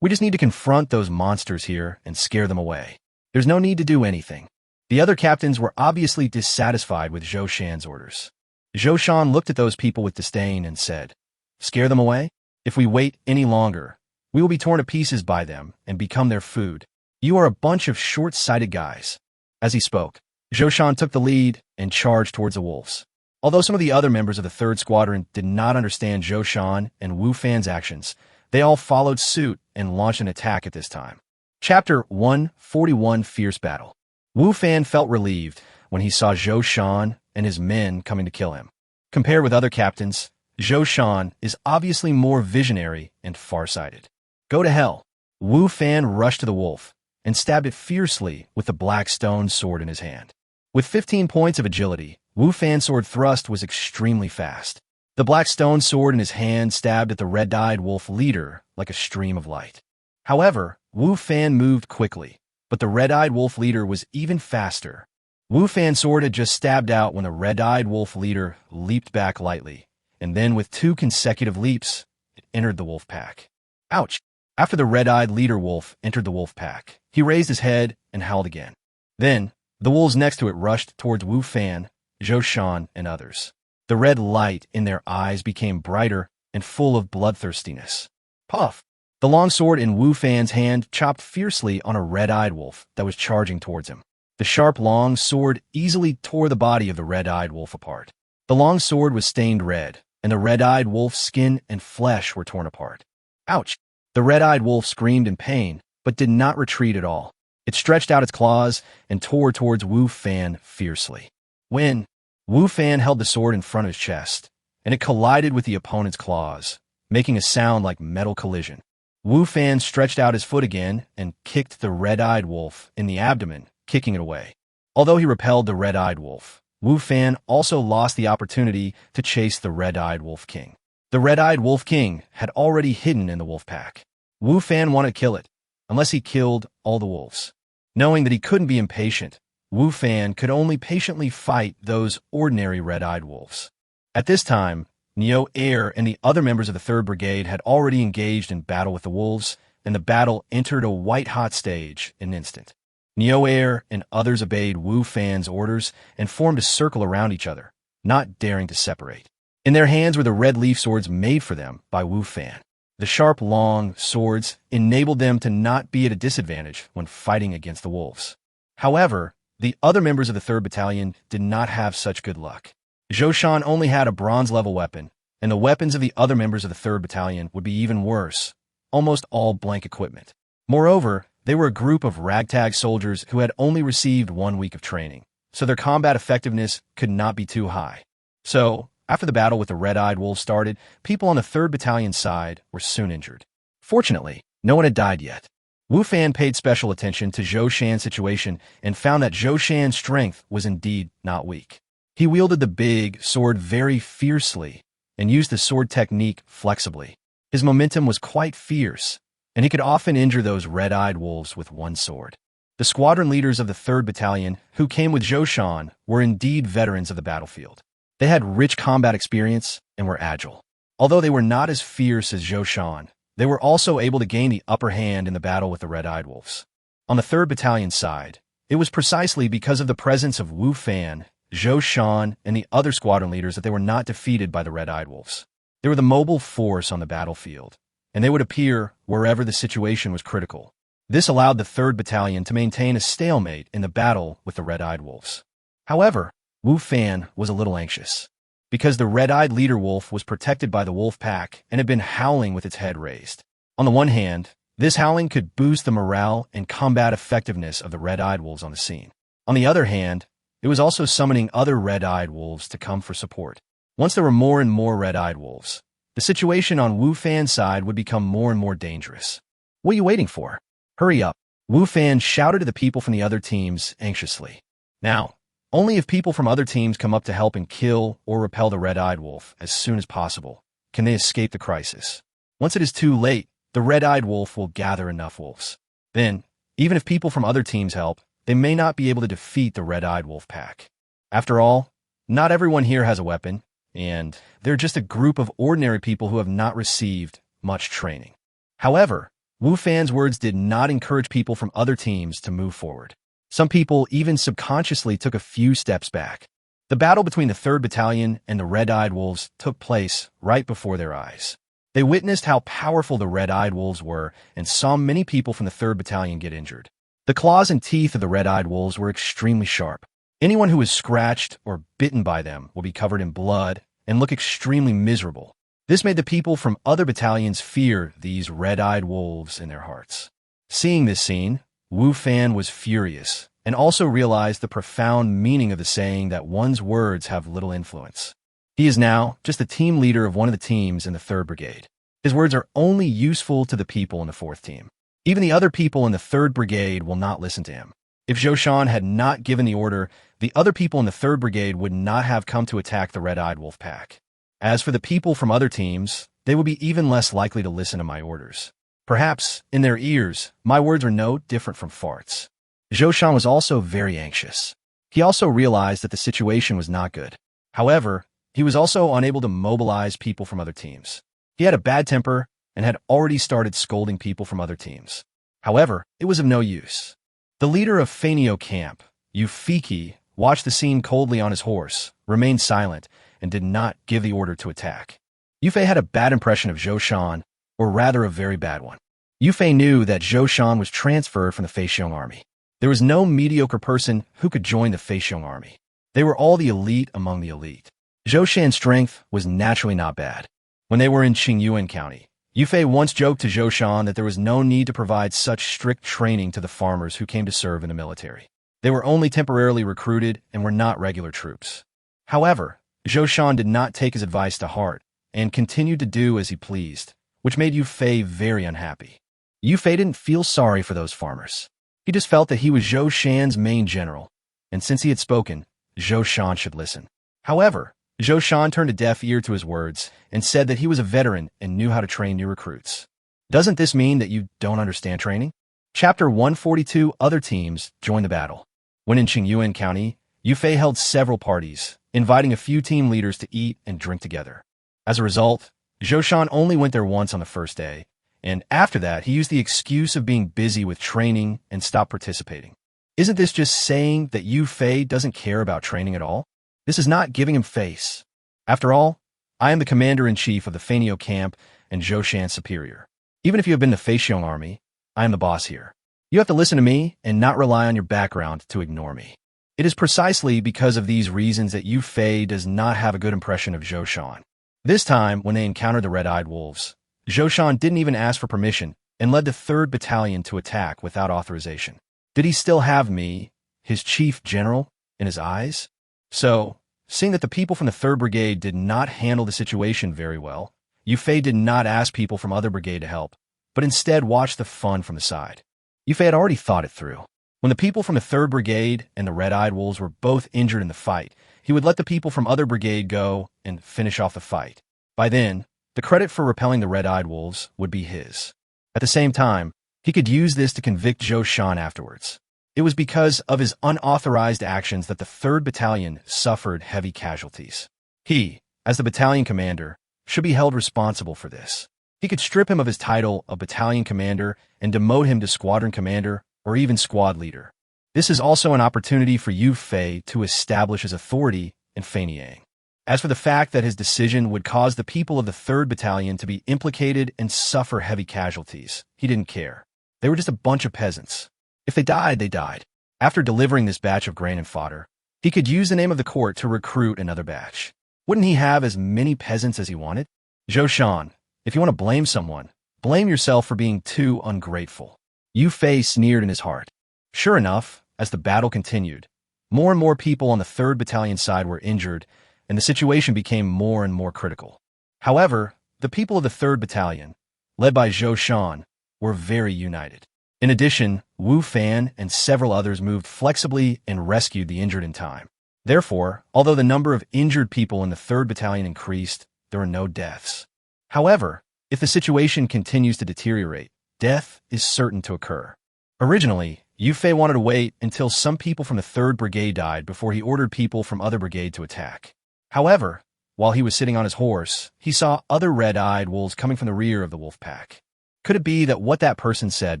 We just need to confront those monsters here and scare them away. There's no need to do anything." The other captains were obviously dissatisfied with Zhou Shan's orders. Zhou Shan looked at those people with disdain and said, "Scare them away? If we wait any longer, we will be torn to pieces by them and become their food. You are a bunch of short-sighted guys." As he spoke, Zhou Shan took the lead and charged towards the wolves. Although some of the other members of the 3rd Squadron did not understand Zhou Shan and Wu Fan's actions, they all followed suit and launched an attack at this time. Chapter 141, Fierce Battle. Wu Fan felt relieved when he saw Zhou Shan and his men coming to kill him. Compared with other captains, Zhou Shan is obviously more visionary and farsighted. "Go to hell." Wu Fan rushed to the wolf and stabbed it fiercely with the black stone sword in his hand. With 15 points of agility, Wu Fan's sword thrust was extremely fast. The black stone sword in his hand stabbed at the red-eyed wolf leader like a stream of light. However, Wu Fan moved quickly, but the red-eyed wolf leader was even faster. Wu Fan's sword had just stabbed out when the red-eyed wolf leader leaped back lightly, and then with 2 consecutive leaps, it entered the wolf pack. Ouch! After the red-eyed leader wolf entered the wolf pack, he raised his head and howled again. Then, the wolves next to it rushed towards Wu Fan, Zhou Shan, and others. The red light in their eyes became brighter and full of bloodthirstiness. Puff! The long sword in Wu Fan's hand chopped fiercely on a red-eyed wolf that was charging towards him. The sharp, long sword easily tore the body of the red-eyed wolf apart. The long sword was stained red, and the red-eyed wolf's skin and flesh were torn apart. Ouch! The red-eyed wolf screamed in pain, but did not retreat at all. It stretched out its claws and tore towards Wu Fan fiercely. When Wu Fan held the sword in front of his chest, and it collided with the opponent's claws, making a sound like metal collision. Wu Fan stretched out his foot again and kicked the red-eyed wolf in the abdomen, kicking it away. Although he repelled the red-eyed wolf, Wu Fan also lost the opportunity to chase the red-eyed wolf king. The red-eyed wolf king had already hidden in the wolf pack. Wu Fan wanted to kill it, unless he killed all the wolves. Knowing that he couldn't be impatient, Wu Fan could only patiently fight those ordinary red-eyed wolves. At this time, Neo Air and the other members of the 3rd Brigade had already engaged in battle with the wolves, and the battle entered a white-hot stage in an instant. Neo Air and others obeyed Wu Fan's orders and formed a circle around each other, not daring to separate. In their hands were the red leaf swords made for them by Wu Fan. The sharp, long swords enabled them to not be at a disadvantage when fighting against the wolves. However, the other members of the 3rd Battalion did not have such good luck. Zhou Shan only had a bronze-level weapon, and the weapons of the other members of the 3rd Battalion would be even worse, almost all blank equipment. Moreover, they were a group of ragtag soldiers who had only received 1 week of training, so their combat effectiveness could not be too high. So, after the battle with the red-eyed wolves started, people on the 3rd Battalion side were soon injured. Fortunately, no one had died yet. Wu Fan paid special attention to Zhou Shan's situation and found that Zhou Shan's strength was indeed not weak. He wielded the big sword very fiercely and used the sword technique flexibly. His momentum was quite fierce, and he could often injure those red-eyed wolves with one sword. The squadron leaders of the 3rd Battalion, who came with Zhou Shan, were indeed veterans of the battlefield. They had rich combat experience and were agile. Although they were not as fierce as Zhou Shan, they were also able to gain the upper hand in the battle with the red-eyed wolves. On the 3rd Battalion side, it was precisely because of the presence of Wu Fan Zhou Shan and the other squadron leaders that they were not defeated by the red-eyed wolves. They were the mobile force on the battlefield, and they would appear wherever the situation was critical. This allowed the 3rd Battalion to maintain a stalemate in the battle with the red-eyed wolves. However, Wu Fan was a little anxious, because the red-eyed leader wolf was protected by the wolf pack and had been howling with its head raised. On the one hand, this howling could boost the morale and combat effectiveness of the red-eyed wolves on the scene. On the other hand, it was also summoning other red-eyed wolves to come for support. Once there were more and more red-eyed wolves, the situation on Wu Fan's side would become more and more dangerous. What are you waiting for? Hurry up, Wu Fan shouted to the people from the other teams anxiously. Now, only if people from other teams come up to help and kill or repel the red-eyed wolf as soon as possible can they escape the crisis. Once it is too late, the red-eyed wolf will gather enough wolves. Then, even if people from other teams help, they may not be able to defeat the red-eyed wolf pack. After all, not everyone here has a weapon, and they're just a group of ordinary people who have not received much training. However, Wu Fan's words did not encourage people from other teams to move forward. Some people even subconsciously took a few steps back. The battle between the 3rd Battalion and the red-eyed wolves took place right before their eyes. They witnessed how powerful the red-eyed wolves were and saw many people from the 3rd Battalion get injured. The claws and teeth of the red-eyed wolves were extremely sharp. Anyone who was scratched or bitten by them will be covered in blood and look extremely miserable. This made the people from other battalions fear these red-eyed wolves in their hearts. Seeing this scene, Wu Fan was furious and also realized the profound meaning of the saying that one's words have little influence. He is now just the team leader of one of the teams in the 3rd Brigade. His words are only useful to the people in the 4th team. Even the other people in the 3rd Brigade will not listen to him. If Zhou Shan had not given the order, the other people in the 3rd Brigade would not have come to attack the red-eyed wolf pack. As for the people from other teams, they would be even less likely to listen to my orders. Perhaps, in their ears, my words are no different from farts. Zhou Shan was also very anxious. He also realized that the situation was not good. However, he was also unable to mobilize people from other teams. He had a bad temper and had already started scolding people from other teams. However, it was of no use. The leader of Fanio camp, Yufiki, watched the scene coldly on his horse, remained silent, and did not give the order to attack. Yufei had a bad impression of Zhou Shan, or rather a very bad one. Yufei knew that Zhou Shan was transferred from the Feixiong army. There was no mediocre person who could join the Feixiong army. They were all the elite among the elite. Zhou Shan's strength was naturally not bad. When they were in Qingyuan County, Yufei once joked to Zhou Shan that there was no need to provide such strict training to the farmers who came to serve in the military. They were only temporarily recruited and were not regular troops. However, Zhou Shan did not take his advice to heart and continued to do as he pleased, which made Yufei very unhappy. Yufei didn't feel sorry for those farmers. He just felt that he was Zhou Shan's main general, and since he had spoken, Zhou Shan should listen. However, Zhou Shan turned a deaf ear to his words and said that he was a veteran and knew how to train new recruits. Doesn't this mean that you don't understand training? Chapter 142. Other teams joined the battle. When in Qingyuan County, Yufei held several parties, inviting a few team leaders to eat and drink together. As a result, Zhou Shan only went there once on the first day, and after that he used the excuse of being busy with training and stopped participating. Isn't this just saying that Yufei doesn't care about training at all? This is not giving him face. After all, I am the commander-in-chief of the Fanio camp and Zhou Shan's superior. Even if you have been the Feixiong army, I am the boss here. You have to listen to me and not rely on your background to ignore me. It is precisely because of these reasons that Yufei does not have a good impression of Zhou Shan. This time, when they encountered the red-eyed wolves, Zhou Shan didn't even ask for permission and led the 3rd Battalion to attack without authorization. Did he still have me, his chief general, in his eyes? So, seeing that the people from the 3rd Brigade did not handle the situation very well, Yufei did not ask people from other brigade to help, but instead watched the fun from the side. Yufei had already thought it through. When the people from the 3rd Brigade and the red-eyed wolves were both injured in the fight, he would let the people from other brigade go and finish off the fight. By then, the credit for repelling the red-eyed wolves would be his. At the same time, he could use this to convict Zhou Shan afterwards. It was because of his unauthorized actions that the 3rd Battalion suffered heavy casualties. He, as the battalion commander, should be held responsible for this. He could strip him of his title of battalion commander and demote him to squadron commander or even squad leader. This is also an opportunity for Yu Fei to establish his authority in Feiniang. As for the fact that his decision would cause the people of the 3rd Battalion to be implicated and suffer heavy casualties, he didn't care. They were just a bunch of peasants. If they died, they died. After delivering this batch of grain and fodder, he could use the name of the court to recruit another batch. Wouldn't he have as many peasants as he wanted? Zhou Shan, if you want to blame someone, blame yourself for being too ungrateful. Yu Fei sneered in his heart. Sure enough, as the battle continued, more and more people on the 3rd Battalion side were injured, and the situation became more and more critical. However, the people of the 3rd Battalion, led by Zhou Shan, were very united. In addition, Wu Fan and several others moved flexibly and rescued the injured in time. Therefore, although the number of injured people in the 3rd Battalion increased, there were no deaths. However, if the situation continues to deteriorate, death is certain to occur. Originally, Yu Fei wanted to wait until some people from the 3rd Brigade died before he ordered people from other brigade to attack. However, while he was sitting on his horse, he saw other red-eyed wolves coming from the rear of the wolf pack. Could it be that what that person said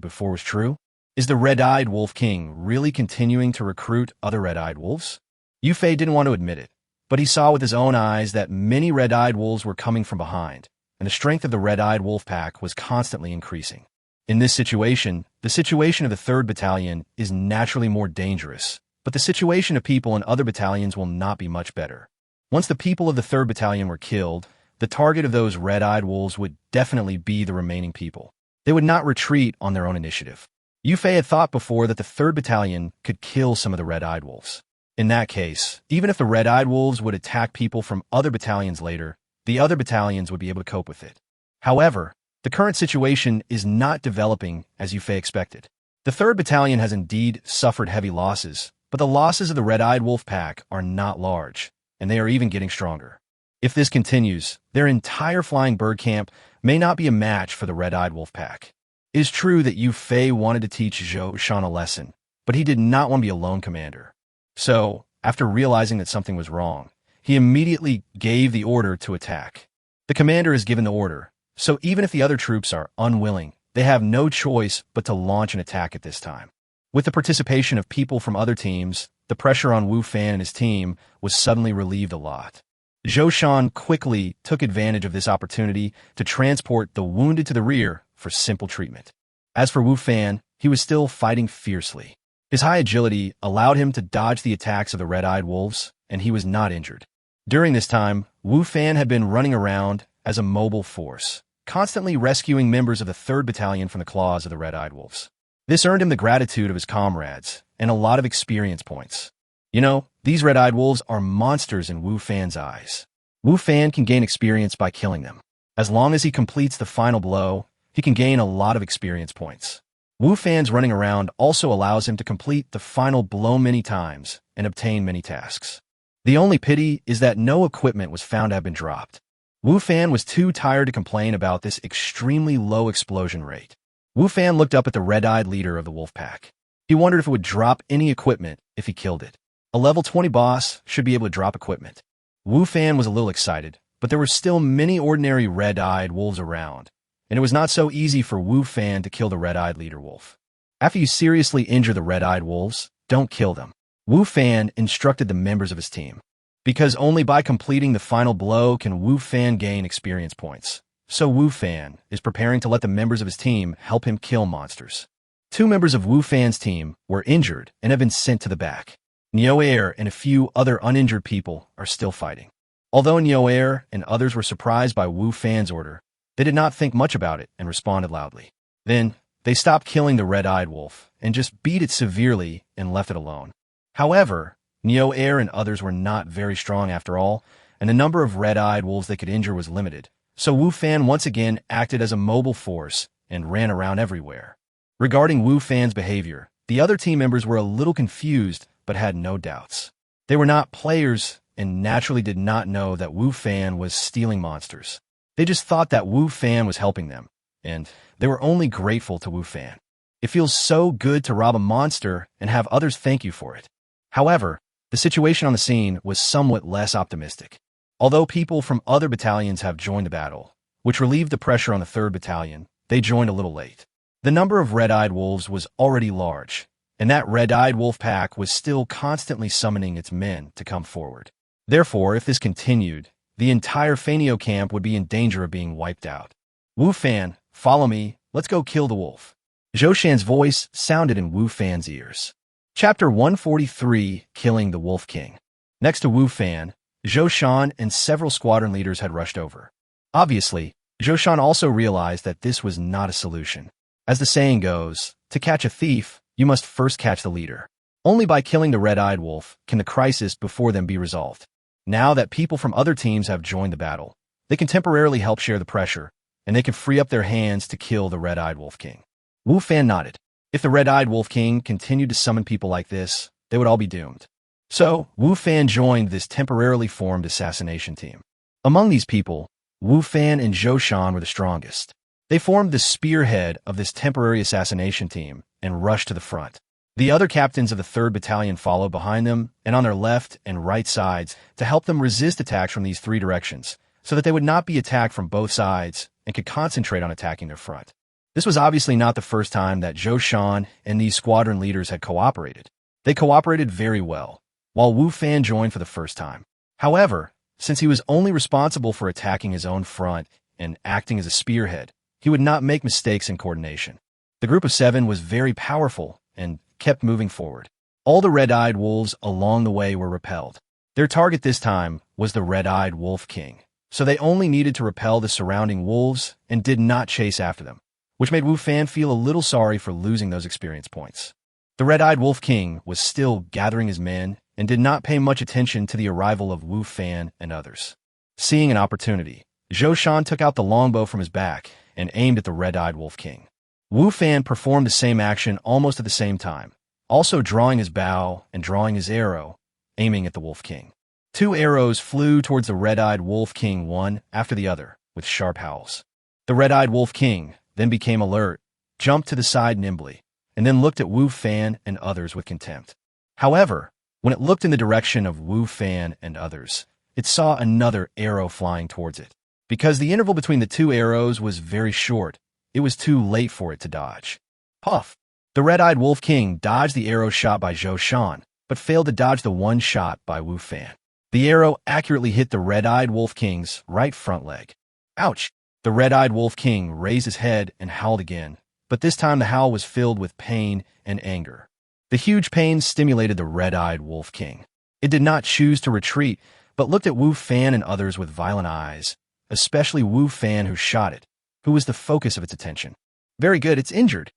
before was true? Is the red-eyed wolf king really continuing to recruit other red-eyed wolves? Yu Fei didn't want to admit it, but he saw with his own eyes that many red-eyed wolves were coming from behind, and the strength of the red-eyed wolf pack was constantly increasing. In this situation, the situation of the 3rd Battalion is naturally more dangerous, but the situation of people in other battalions will not be much better. Once the people of the 3rd Battalion were killed, the target of those red-eyed wolves would definitely be the remaining people. They would not retreat on their own initiative. Yu Fei had thought before that the 3rd Battalion could kill some of the red-eyed wolves. In that case, even if the red-eyed wolves would attack people from other battalions later, the other battalions would be able to cope with it. However, the current situation is not developing as Yu Fei expected. The 3rd Battalion has indeed suffered heavy losses, but the losses of the red-eyed wolf pack are not large, and they are even getting stronger. If this continues, their entire flying bird camp may not be a match for the red-eyed wolf pack. It is true that Yu Fei wanted to teach Zhou Shan a lesson, but he did not want to be a lone commander. So, after realizing that something was wrong, he immediately gave the order to attack. The commander has given the order, so even if the other troops are unwilling, they have no choice but to launch an attack at this time. With the participation of people from other teams, the pressure on Wu Fan and his team was suddenly relieved a lot. Zhou Shan quickly took advantage of this opportunity to transport the wounded to the rear for simple treatment. As for Wu Fan, he was still fighting fiercely. His high agility allowed him to dodge the attacks of the red-eyed wolves, and he was not injured. During this time, Wu Fan had been running around as a mobile force, constantly rescuing members of the 3rd Battalion from the claws of the red-eyed wolves. This earned him the gratitude of his comrades and a lot of experience points. You know, these red-eyed wolves are monsters in Wu Fan's eyes. Wu Fan can gain experience by killing them. As long as he completes the final blow, he can gain a lot of experience points. Wu Fan's running around also allows him to complete the final blow many times and obtain many tasks. The only pity is that no equipment was found to have been dropped. Wu Fan was too tired to complain about this extremely low explosion rate. Wu Fan looked up at the red-eyed leader of the wolf pack. He wondered if it would drop any equipment if he killed it. A level 20 boss should be able to drop equipment. Wu Fan was a little excited, but there were still many ordinary red-eyed wolves around, and it was not so easy for Wu Fan to kill the red-eyed leader wolf. After you seriously injure the red-eyed wolves, don't kill them. Wu Fan instructed the members of his team. Because only by completing the final blow can Wu Fan gain experience points. So Wu Fan is preparing to let the members of his team help him kill monsters. 2 members of Wu Fan's team were injured and have been sent to the back. Nioer and a few other uninjured people are still fighting. Although Nioer and others were surprised by Wu Fan's order, they did not think much about it and responded loudly. Then, they stopped killing the red-eyed wolf and just beat it severely and left it alone. However, Nioer and others were not very strong after all, and the number of red-eyed wolves they could injure was limited, so Wu Fan once again acted as a mobile force and ran around everywhere. Regarding Wu Fan's behavior, the other team members were a little confused but had no doubts. They were not players and naturally did not know that Wu Fan was stealing monsters. They just thought that Wu Fan was helping them, and they were only grateful to Wu Fan. It feels so good to rob a monster and have others thank you for it. However, the situation on the scene was somewhat less optimistic. Although people from other battalions have joined the battle, which relieved the pressure on the 3rd Battalion, they joined a little late. The number of red-eyed wolves was already large, and that red-eyed wolf pack was still constantly summoning its men to come forward. Therefore, if this continued, the entire Fanio camp would be in danger of being wiped out. Wu Fan, follow me, let's go kill the wolf. Zhou Shan's voice sounded in Wu Fan's ears. Chapter 143, Killing the Wolf King. Next to Wu Fan, Zhou Shan and several squadron leaders had rushed over. Obviously, Zhou Shan also realized that this was not a solution. As the saying goes, to catch a thief, you must first catch the leader. Only by killing the red-eyed wolf can the crisis before them be resolved. Now that people from other teams have joined the battle, they can temporarily help share the pressure, and they can free up their hands to kill the red-eyed wolf king. Wu Fan nodded. If the red-eyed wolf king continued to summon people like this, they would all be doomed. So, Wu Fan joined this temporarily formed assassination team. Among these people, Wu Fan and Zhou Shan were the strongest. They formed the spearhead of this temporary assassination team and rushed to the front. The other captains of the 3rd Battalion followed behind them and on their left and right sides to help them resist attacks from these 3 directions, so that they would not be attacked from both sides and could concentrate on attacking their front. This was obviously not the first time that Zhou Shan and these squadron leaders had cooperated. They cooperated very well, while Wu Fan joined for the first time. However, since he was only responsible for attacking his own front and acting as a spearhead, he would not make mistakes in coordination. The group of 7 was very powerful and kept moving forward. All the red-eyed wolves along the way were repelled. Their target this time was the red-eyed wolf king, so they only needed to repel the surrounding wolves and did not chase after them, which made Wu Fan feel a little sorry for losing those experience points. The red-eyed wolf king was still gathering his men and did not pay much attention to the arrival of Wu Fan and others. Seeing an opportunity, Zhou Shan took out the longbow from his back and aimed at the red-eyed wolf king. Wu Fan performed the same action almost at the same time, also drawing his bow and drawing his arrow, aiming at the wolf king. 2 arrows flew towards the red-eyed wolf king one after the other, with sharp howls. The red-eyed wolf king then became alert, jumped to the side nimbly, and then looked at Wu Fan and others with contempt. However, when it looked in the direction of Wu Fan and others, it saw another arrow flying towards it. Because the interval between the 2 arrows was very short, it was too late for it to dodge. Puff! The red-eyed wolf king dodged the arrow shot by Zhou Shan, but failed to dodge the one shot by Wu Fan. The arrow accurately hit the red-eyed wolf king's right front leg. Ouch! The red-eyed wolf king raised his head and howled again, but this time the howl was filled with pain and anger. The huge pain stimulated the red-eyed wolf king. It did not choose to retreat, but looked at Wu Fan and others with violent eyes, especially Wu Fan who shot it, who was the focus of its attention. Very good, it's injured.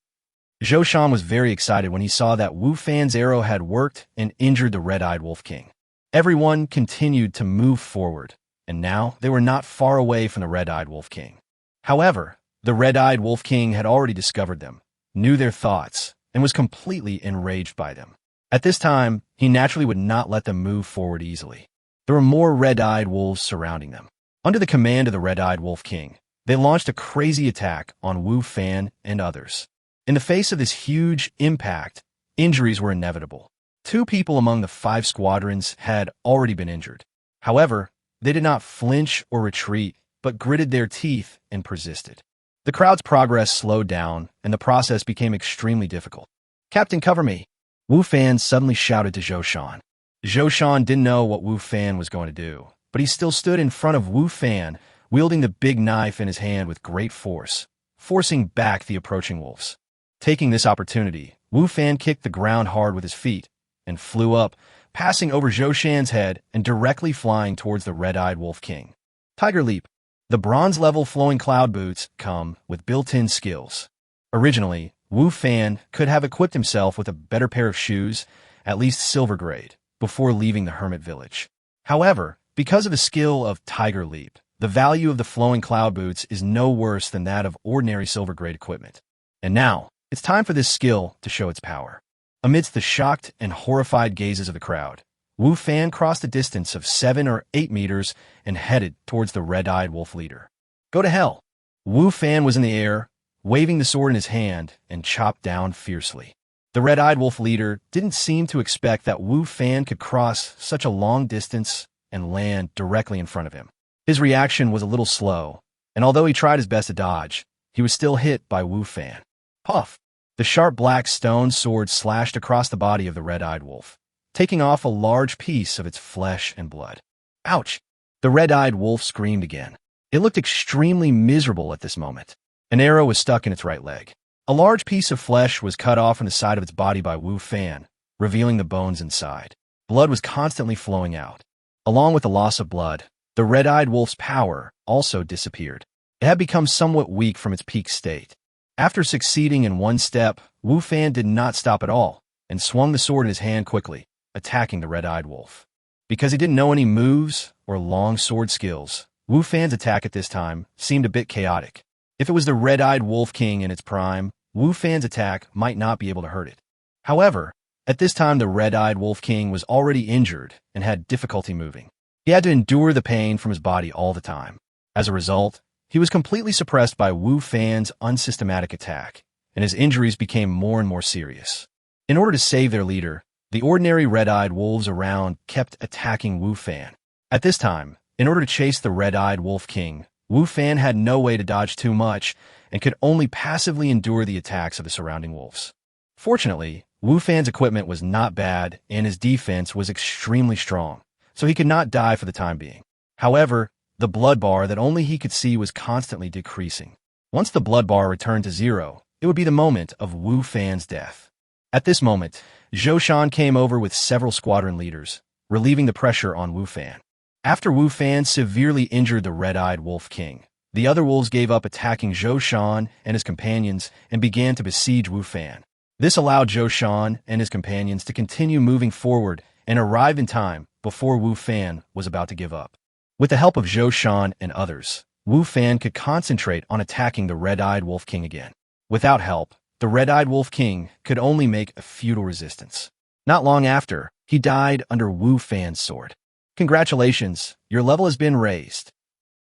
Zhou Shan was very excited when he saw that Wu Fan's arrow had worked and injured the red-eyed wolf king. Everyone continued to move forward, and now they were not far away from the red-eyed wolf king. However, the red-eyed wolf king had already discovered them, knew their thoughts, and was completely enraged by them. At this time, he naturally would not let them move forward easily. There were more red-eyed wolves surrounding them. Under the command of the red-eyed wolf king, they launched a crazy attack on Wu Fan and others. In the face of this huge impact, injuries were inevitable. 2 people among the 5 squadrons had already been injured. However, they did not flinch or retreat, but gritted their teeth and persisted. The crowd's progress slowed down, and the process became extremely difficult. "Captain, cover me!" Wu Fan suddenly shouted to Zhou Shan. Zhou Shan didn't know what Wu Fan was going to do, but he still stood in front of Wu Fan, wielding the big knife in his hand with great force, forcing back the approaching wolves. Taking this opportunity, Wu Fan kicked the ground hard with his feet and flew up, passing over Zhou Shan's head and directly flying towards the red-eyed wolf king. Tiger Leap. The bronze-level flowing cloud boots come with built-in skills. Originally, Wu Fan could have equipped himself with a better pair of shoes, at least silver grade, before leaving the hermit village. However, because of the skill of Tiger Leap, the value of the flowing cloud boots is no worse than that of ordinary silver grade equipment. And now, it's time for this skill to show its power. Amidst the shocked and horrified gazes of the crowd, Wu Fan crossed a distance of 7 or 8 meters and headed towards the red-eyed wolf leader. Go to hell! Wu Fan was in the air, waving the sword in his hand, and chopped down fiercely. The red-eyed wolf leader didn't seem to expect that Wu Fan could cross such a long distance and land directly in front of him. His reaction was a little slow, and although he tried his best to dodge, he was still hit by Wu Fan. Puff! The sharp black stone sword slashed across the body of the red-eyed wolf, taking off a large piece of its flesh and blood. Ouch! The red-eyed wolf screamed again. It looked extremely miserable at this moment. An arrow was stuck in its right leg. A large piece of flesh was cut off on the side of its body by Wu Fan, revealing the bones inside. Blood was constantly flowing out. Along with the loss of blood, the red-eyed wolf's power also disappeared. It had become somewhat weak from its peak state. After succeeding in one step, Wu Fan did not stop at all and swung the sword in his hand quickly, attacking the red-eyed wolf. Because he didn't know any moves or long sword skills, Wu Fan's attack at this time seemed a bit chaotic. If it was the red-eyed wolf king in its prime, Wu Fan's attack might not be able to hurt it. However, at this time the red-eyed wolf king was already injured and had difficulty moving. He had to endure the pain from his body all the time. As a result, he was completely suppressed by Wu Fan's unsystematic attack, and his injuries became more and more serious. In order to save their leader, the ordinary red-eyed wolves around kept attacking Wu Fan. At this time, in order to chase the red-eyed wolf king, Wu Fan had no way to dodge too much and could only passively endure the attacks of the surrounding wolves. Fortunately, Wu Fan's equipment was not bad and his defense was extremely strong, so he could not die for the time being. However, the blood bar that only he could see was constantly decreasing. Once the blood bar returned to zero, it would be the moment of Wu Fan's death. At this moment, Zhou Shan came over with several squadron leaders, relieving the pressure on Wu Fan. After Wu Fan severely injured the red-eyed wolf king, the other wolves gave up attacking Zhou Shan and his companions and began to besiege Wu Fan. This allowed Zhou Shan and his companions to continue moving forward and arrive in time before Wu Fan was about to give up. With the help of Zhou Shan and others, Wu Fan could concentrate on attacking the red-eyed wolf king again. Without help, the red-eyed wolf king could only make a futile resistance. Not long after, he died under Wu Fan's sword. Congratulations, your level has been raised.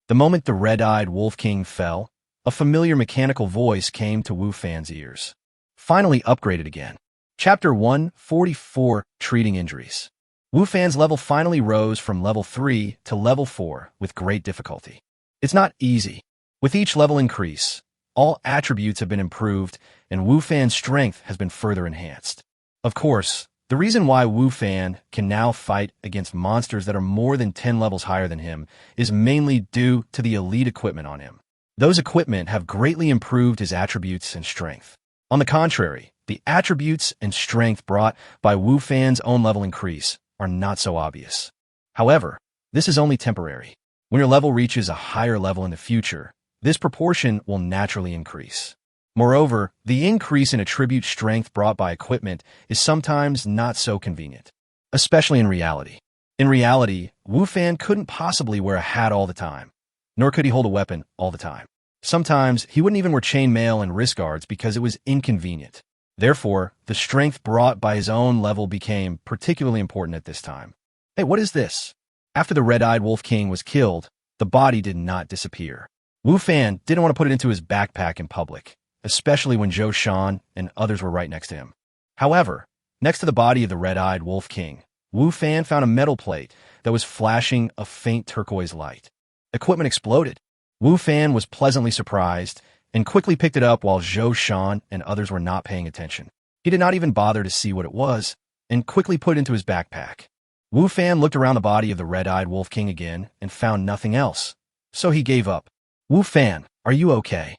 The moment the red-eyed wolf king fell, a familiar mechanical voice came to Wu Fan's ears. Finally upgraded again. Chapter 144, Treating Injuries. Wu Fan's level finally rose from level 3 to level 4 with great difficulty. It's not easy. With each level increase, all attributes have been improved and Wu Fan's strength has been further enhanced. Of course, the reason why Wu Fan can now fight against monsters that are more than 10 levels higher than him is mainly due to the elite equipment on him. Those equipment have greatly improved his attributes and strength. On the contrary, the attributes and strength brought by Wu Fan's own level increase are not so obvious. However, this is only temporary. When your level reaches a higher level in the future, this proportion will naturally increase. Moreover, the increase in attribute strength brought by equipment is sometimes not so convenient, especially in reality. In reality, Wu Fan couldn't possibly wear a hat all the time, nor could he hold a weapon all the time. Sometimes he wouldn't even wear chainmail and wrist guards because it was inconvenient. Therefore, the strength brought by his own level became particularly important at this time. Hey, what is this? After the red-eyed wolf king was killed, the body did not disappear. Wu Fan didn't want to put it into his backpack in public, especially when Zhou Shan and others were right next to him. However, next to the body of the red-eyed wolf king, Wu Fan found a metal plate that was flashing a faint turquoise light. Equipment exploded. Wu Fan was pleasantly surprised and quickly picked it up while Zhou Shan and others were not paying attention. He did not even bother to see what it was and quickly put it into his backpack. Wu Fan looked around the body of the red-eyed wolf king again and found nothing else, so he gave up. Wu Fan, are you okay?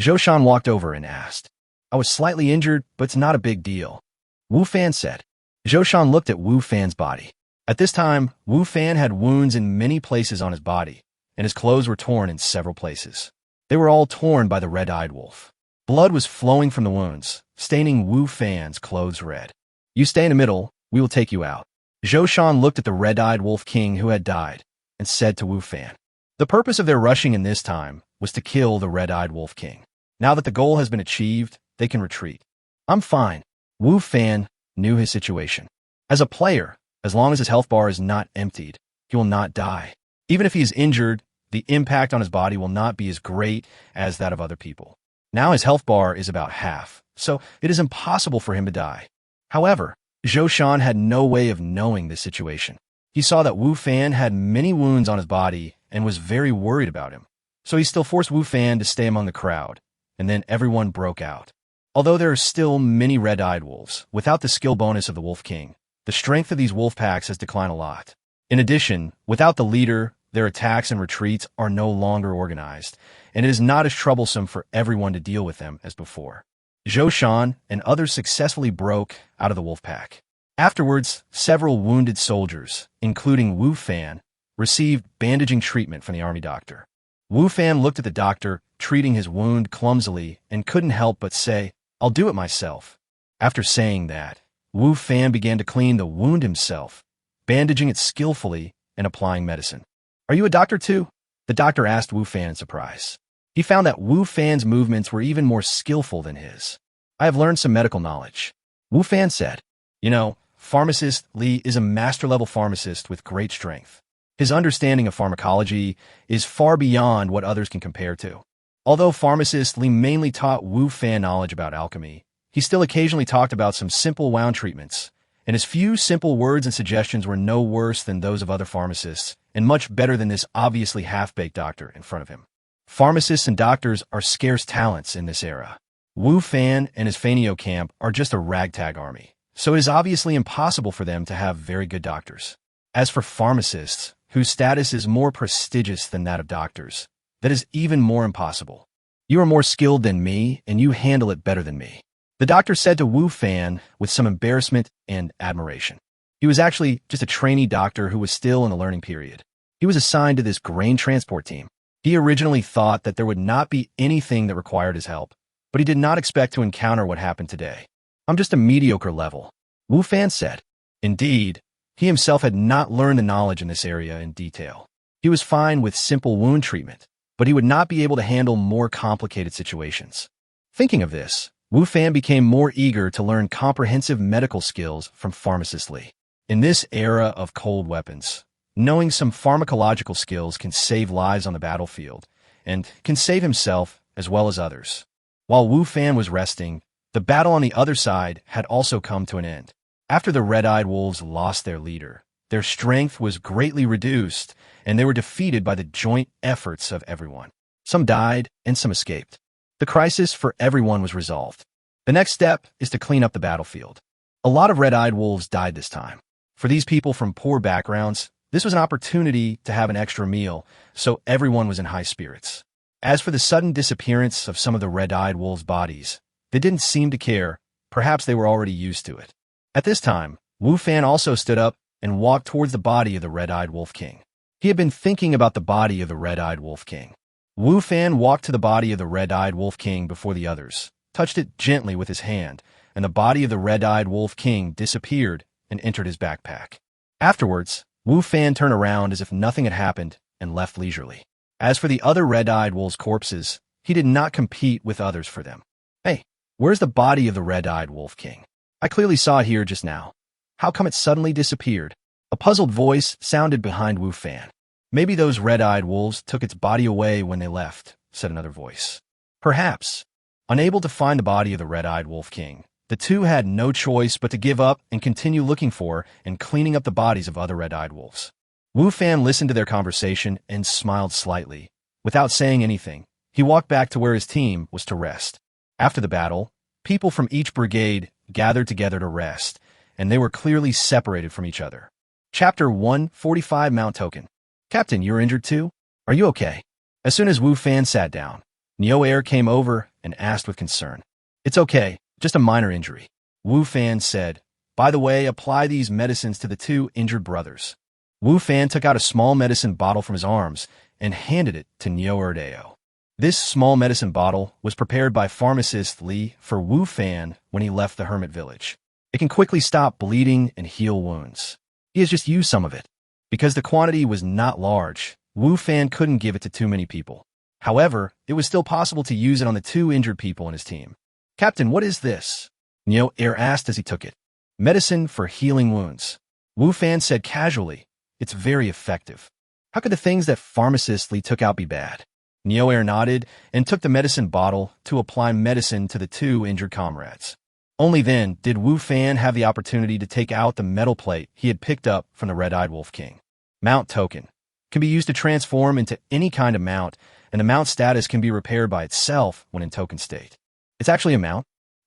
Zhou Shan walked over and asked. I was slightly injured, but it's not a big deal. Wu Fan said. Zhou Shan looked at Wu Fan's body. At this time, Wu Fan had wounds in many places on his body, and his clothes were torn in several places. They were all torn by the red-eyed wolf. Blood was flowing from the wounds, staining Wu Fan's clothes red. You stay in the middle, we will take you out. Zhou Shan looked at the red-eyed wolf king who had died and said to Wu Fan. The purpose of their rushing in this time was to kill the red-eyed wolf king. Now that the goal has been achieved, they can retreat. I'm fine. Wu Fan knew his situation. As a player, as long as his health bar is not emptied, he will not die. Even if he is injured, the impact on his body will not be as great as that of other people. Now his health bar is about half, so it is impossible for him to die. However, Zhou Shan had no way of knowing this situation. He saw that Wu Fan had many wounds on his body and was very worried about him. So he still forced Wu Fan to stay among the crowd, and then everyone broke out. Although there are still many red-eyed wolves, without the skill bonus of the Wolf King, the strength of these wolf packs has declined a lot. In addition, without the leader, their attacks and retreats are no longer organized, and it is not as troublesome for everyone to deal with them as before. Zhou Shan and others successfully broke out of the wolf pack. Afterwards, several wounded soldiers, including Wu Fan, received bandaging treatment from the army doctor. Wu Fan looked at the doctor, treating his wound clumsily, and couldn't help but say, "I'll do it myself." After saying that, Wu Fan began to clean the wound himself, bandaging it skillfully and applying medicine. "Are you a doctor too?" the doctor asked Wu Fan in surprise. He found that Wu Fan's movements were even more skillful than his. "I have learned some medical knowledge," Wu Fan said. "You know, Pharmacist Li is a master-level pharmacist with great strength. His understanding of pharmacology is far beyond what others can compare to." Although Pharmacist Li mainly taught Wu Fan knowledge about alchemy, he still occasionally talked about some simple wound treatments, and his few simple words and suggestions were no worse than those of other pharmacists, and much better than this obviously half-baked doctor in front of him. Pharmacists and doctors are scarce talents in this era. Wu Fan and his Fanio camp are just a ragtag army, so it is obviously impossible for them to have very good doctors. As for pharmacists, whose status is more prestigious than that of doctors, that is even more impossible. "You are more skilled than me, and you handle it better than me," the doctor said to Wu Fan with some embarrassment and admiration. He was actually just a trainee doctor who was still in the learning period. He was assigned to this grain transport team. He originally thought that there would not be anything that required his help, but he did not expect to encounter what happened today. "I'm just a mediocre level," Wu Fan said. Indeed, he himself had not learned the knowledge in this area in detail. He was fine with simple wound treatment, but he would not be able to handle more complicated situations. Thinking of this, Wu Fan became more eager to learn comprehensive medical skills from Pharmacist Li. In this era of cold weapons, knowing some pharmacological skills can save lives on the battlefield, and can save himself as well as others. While Wu Fan was resting, the battle on the other side had also come to an end. After the red-eyed wolves lost their leader, their strength was greatly reduced, and they were defeated by the joint efforts of everyone. Some died, and some escaped. The crisis for everyone was resolved. The next step is to clean up the battlefield. A lot of red-eyed wolves died this time. For these people from poor backgrounds, this was an opportunity to have an extra meal, so everyone was in high spirits. As for the sudden disappearance of some of the red-eyed wolves' bodies, they didn't seem to care. Perhaps they were already used to it. At this time, Wu Fan also stood up and walked towards the body of the red-eyed wolf king. He had been thinking about the body of the red-eyed wolf king. Wu Fan walked to the body of the red-eyed wolf king before the others, touched it gently with his hand, and the body of the red-eyed wolf king disappeared and entered his backpack. Afterwards, Wu Fan turned around as if nothing had happened and left leisurely. As for the other red-eyed wolves' corpses, he did not compete with others for them. "Hey, where's the body of the red-eyed wolf king? I clearly saw it here just now. How come it suddenly disappeared?" A puzzled voice sounded behind Wu Fan. "Maybe those red-eyed wolves took its body away when they left," said another voice. Perhaps. Unable to find the body of the red-eyed wolf king, the two had no choice but to give up and continue looking for and cleaning up the bodies of other red-eyed wolves. Wu Fan listened to their conversation and smiled slightly. Without saying anything, he walked back to where his team was to rest. After the battle, people from each brigade gathered together to rest, and they were clearly separated from each other. Chapter 145 Mount Token. "Captain, you're injured too? Are you okay?" As soon as Wu Fan sat down, Neo Air came over and asked with concern. "It's okay. Just a minor injury," Wu Fan said. "By the way, apply these medicines to the two injured brothers." Wu Fan took out a small medicine bottle from his arms and handed it to Neo Erdeo. This small medicine bottle was prepared by Pharmacist Li for Wu Fan when he left the hermit village. It can quickly stop bleeding and heal wounds. He has just used some of it. Because the quantity was not large, Wu Fan couldn't give it to too many people. However, it was still possible to use it on the two injured people in his team. "Captain, what is this?" Neo Air asked as he took it. "Medicine for healing wounds," Wu Fan said casually. "It's very effective. How could the things that Pharmacist Li took out be bad?" Neo Air nodded and took the medicine bottle to apply medicine to the two injured comrades. Only then did Wu Fan have the opportunity to take out the metal plate he had picked up from the red-eyed wolf king. Mount Token can be used to transform into any kind of mount, and the mount status can be repaired by itself when in token state. "It's actually a mount?"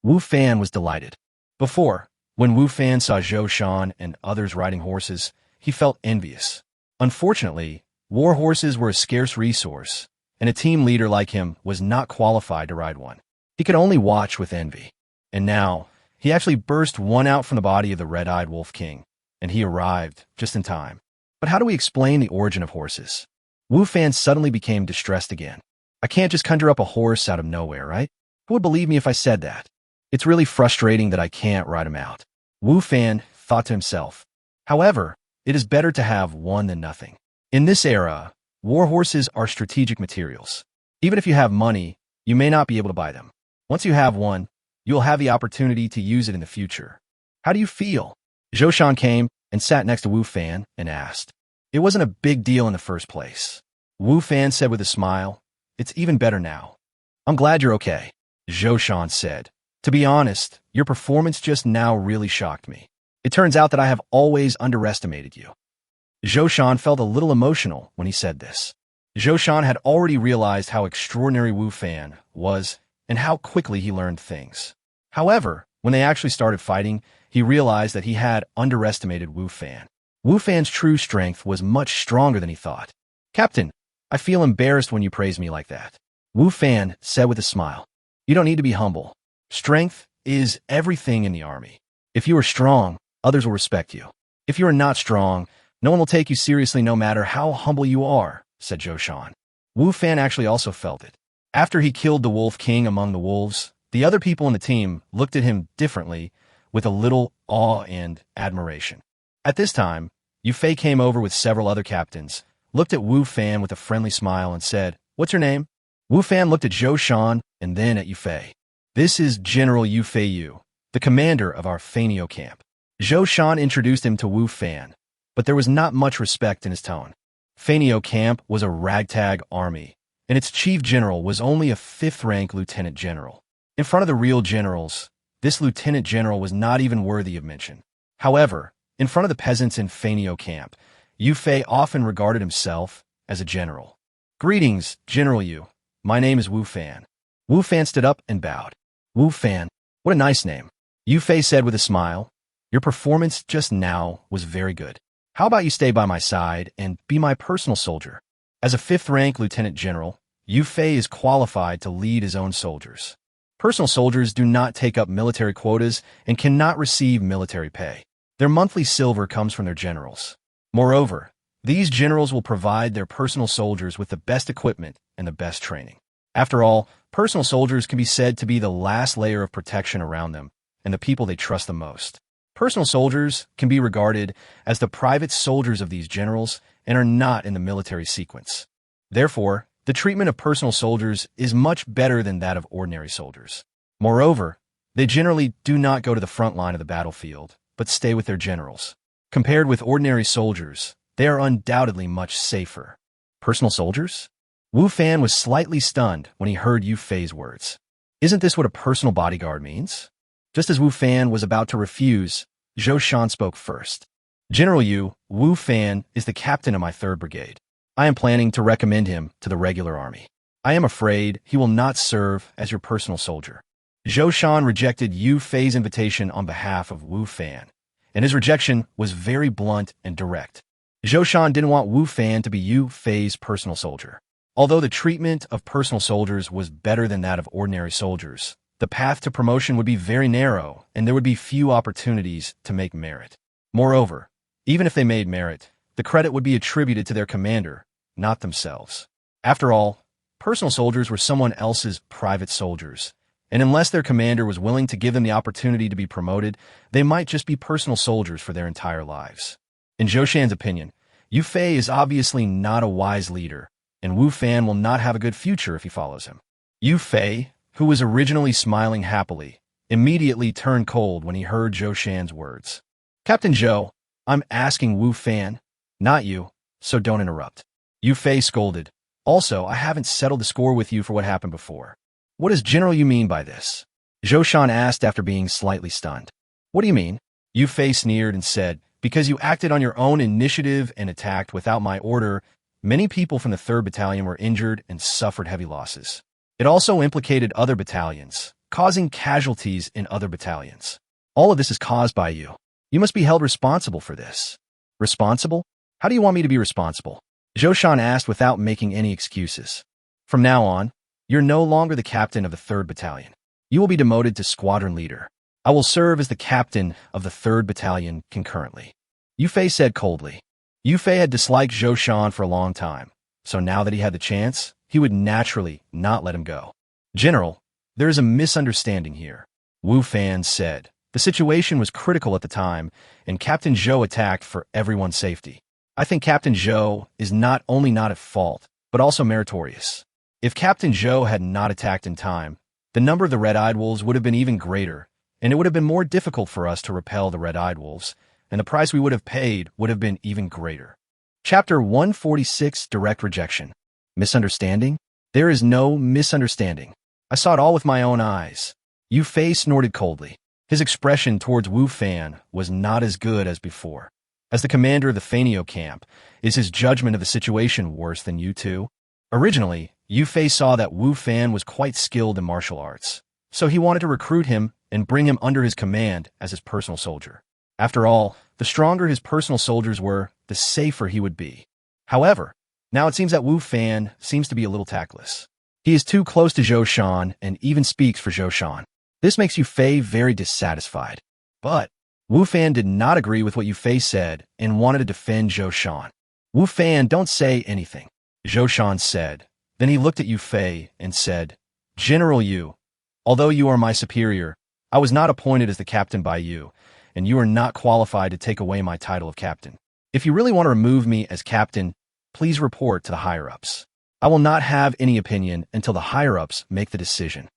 Wu Fan was delighted. Before, when Wu Fan saw Zhou Shan and others riding horses, he felt envious. Unfortunately, war horses were a scarce resource, and a team leader like him was not qualified to ride one. He could only watch with envy. And now, he actually burst one out from the body of the red-eyed Wolf King, and he arrived just in time. But how do we explain the origin of horses? Wu Fan suddenly became distressed again. I can't just conjure up a horse out of nowhere, right? Who would believe me if I said that? It's really frustrating that I can't ride him out. Wu Fan thought to himself. However, it is better to have one than nothing. In this era, war horses are strategic materials. Even if you have money, you may not be able to buy them. Once you have one, you will have the opportunity to use it in the future. How do you feel? Zhou Shan came and sat next to Wu Fan and asked. It wasn't a big deal in the first place. Wu Fan said with a smile, it's even better now. I'm glad you're okay. Zhou Shan said. To be honest, your performance just now really shocked me. It turns out that I have always underestimated you. Zhou Shan felt a little emotional when he said this. Zhou Shan had already realized how extraordinary Wu Fan was and how quickly he learned things. However, when they actually started fighting, he realized that he had underestimated Wu Fan. Wu Fan's true strength was much stronger than he thought. Captain, I feel embarrassed when you praise me like that. Wu Fan said with a smile. You don't need to be humble. Strength is everything in the army. If you are strong, others will respect you. If you are not strong, no one will take you seriously no matter how humble you are, said Zhou Shan. Wu Fan actually also felt it. After he killed the Wolf King among the wolves, the other people in the team looked at him differently with a little awe and admiration. At this time, Yu Fei came over with several other captains, looked at Wu Fan with a friendly smile and said, What's your name? Wu Fan looked at Zhou Shan and then at Yu Fei. This is General Yu Fei Yu, the commander of our Fanio camp. Zhou Shan introduced him to Wu Fan, but there was not much respect in his tone. Fanio camp was a ragtag army, and its chief general was only a 5th-rank lieutenant general. In front of the real generals, this lieutenant general was not even worthy of mention. However, in front of the peasants in Fanio camp, Yu Fei often regarded himself as a general. Greetings, General Yu. My name is Wu Fan. Wu Fan stood up and bowed. Wu Fan, what a nice name. Yu Fei said with a smile. Your performance just now was very good. How about you stay by my side and be my personal soldier? As a 5th-rank lieutenant general, Yu Fei is qualified to lead his own soldiers. Personal soldiers do not take up military quotas and cannot receive military pay. Their monthly silver comes from their generals. Moreover, these generals will provide their personal soldiers with the best equipment and the best training. After all, personal soldiers can be said to be the last layer of protection around them and the people they trust the most. Personal soldiers can be regarded as the private soldiers of these generals and are not in the military sequence. Therefore, the treatment of personal soldiers is much better than that of ordinary soldiers. Moreover, they generally do not go to the front line of the battlefield, but stay with their generals. Compared with ordinary soldiers, they are undoubtedly much safer. Personal soldiers? Wu Fan was slightly stunned when he heard Yu Fei's words. Isn't this what a personal bodyguard means? Just as Wu Fan was about to refuse, Zhou Shan spoke first. General Yu, Wu Fan is the captain of my 3rd Brigade. I am planning to recommend him to the regular army. I am afraid he will not serve as your personal soldier. Zhou Shan rejected Yu Fei's invitation on behalf of Wu Fan, and his rejection was very blunt and direct. Zhou Shan didn't want Wu Fan to be Yu Fei's personal soldier. Although the treatment of personal soldiers was better than that of ordinary soldiers, the path to promotion would be very narrow, and there would be few opportunities to make merit. Moreover, even if they made merit, the credit would be attributed to their commander, not themselves. After all, personal soldiers were someone else's private soldiers, and unless their commander was willing to give them the opportunity to be promoted, they might just be personal soldiers for their entire lives. In Zhou Shan's opinion, Yu Fei is obviously not a wise leader, and Wu Fan will not have a good future if he follows him. Yu Fei, who was originally smiling happily, immediately turned cold when he heard Zhou Shan's words. Captain Zhou, I'm asking Wu Fan, not you, so don't interrupt. Yu Fei scolded. Also, I haven't settled the score with you for what happened before. What does General Yu mean by this? Zhou Shan asked after being slightly stunned. What do you mean? Yu Fei sneered and said, because you acted on your own initiative and attacked without my order, many people from the 3rd Battalion were injured and suffered heavy losses. It also implicated other battalions, causing casualties in other battalions. All of this is caused by you. You must be held responsible for this. Responsible? How do you want me to be responsible? Zhou Shan asked without making any excuses. From now on, you're no longer the captain of the 3rd Battalion. You will be demoted to squadron leader. I will serve as the captain of the 3rd Battalion concurrently. Yu Fei said coldly. Yu Fei had disliked Zhou Shan for a long time, so now that he had the chance, he would naturally not let him go. General, there is a misunderstanding here, Wu Fan said. The situation was critical at the time, and Captain Zhou attacked for everyone's safety. I think Captain Zhou is not only not at fault, but also meritorious. If Captain Zhou had not attacked in time, the number of the red-eyed wolves would have been even greater, and it would have been more difficult for us to repel the red-eyed wolves, and the price we would have paid would have been even greater. Chapter 146, Direct Rejection. Misunderstanding? There is no misunderstanding. I saw it all with my own eyes. Yu Fei snorted coldly. His expression towards Wu Fan was not as good as before. As the commander of the Fanio camp, is his judgment of the situation worse than you two? Originally, Yu Fei saw that Wu Fan was quite skilled in martial arts, so he wanted to recruit him and bring him under his command as his personal soldier. After all, the stronger his personal soldiers were, the safer he would be. However, now it seems that Wu Fan seems to be a little tactless. He is too close to Zhou Shan and even speaks for Zhou Shan. This makes Yu Fei very dissatisfied. But Wu Fan did not agree with what Yu Fei said and wanted to defend Zhou Shan. Wu Fan, don't say anything, Zhou Shan said. Then he looked at Yu Fei and said, General Yu, although you are my superior, I was not appointed as the captain by you, and you are not qualified to take away my title of captain. If you really want to remove me as captain, please report to the higher-ups. I will not have any opinion until the higher-ups make the decision.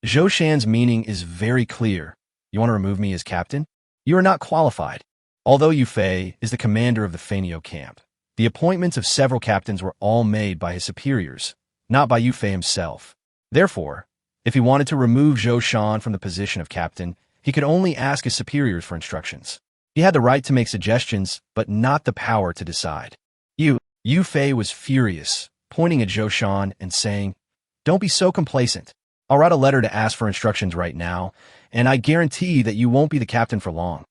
Zhou Shan's meaning is very clear. You want to remove me as captain? You are not qualified. Although Yu Fei is the commander of the Fanio camp, the appointments of several captains were all made by his superiors, not by Yu Fei himself. Therefore, if he wanted to remove Zhou Shan from the position of captain, he could only ask his superiors for instructions. He had the right to make suggestions, but not the power to decide. Yu Fei was furious, pointing at Zhou Shan and saying, Don't be so complacent. I'll write a letter to ask for instructions right now, and I guarantee that you won't be the captain for long.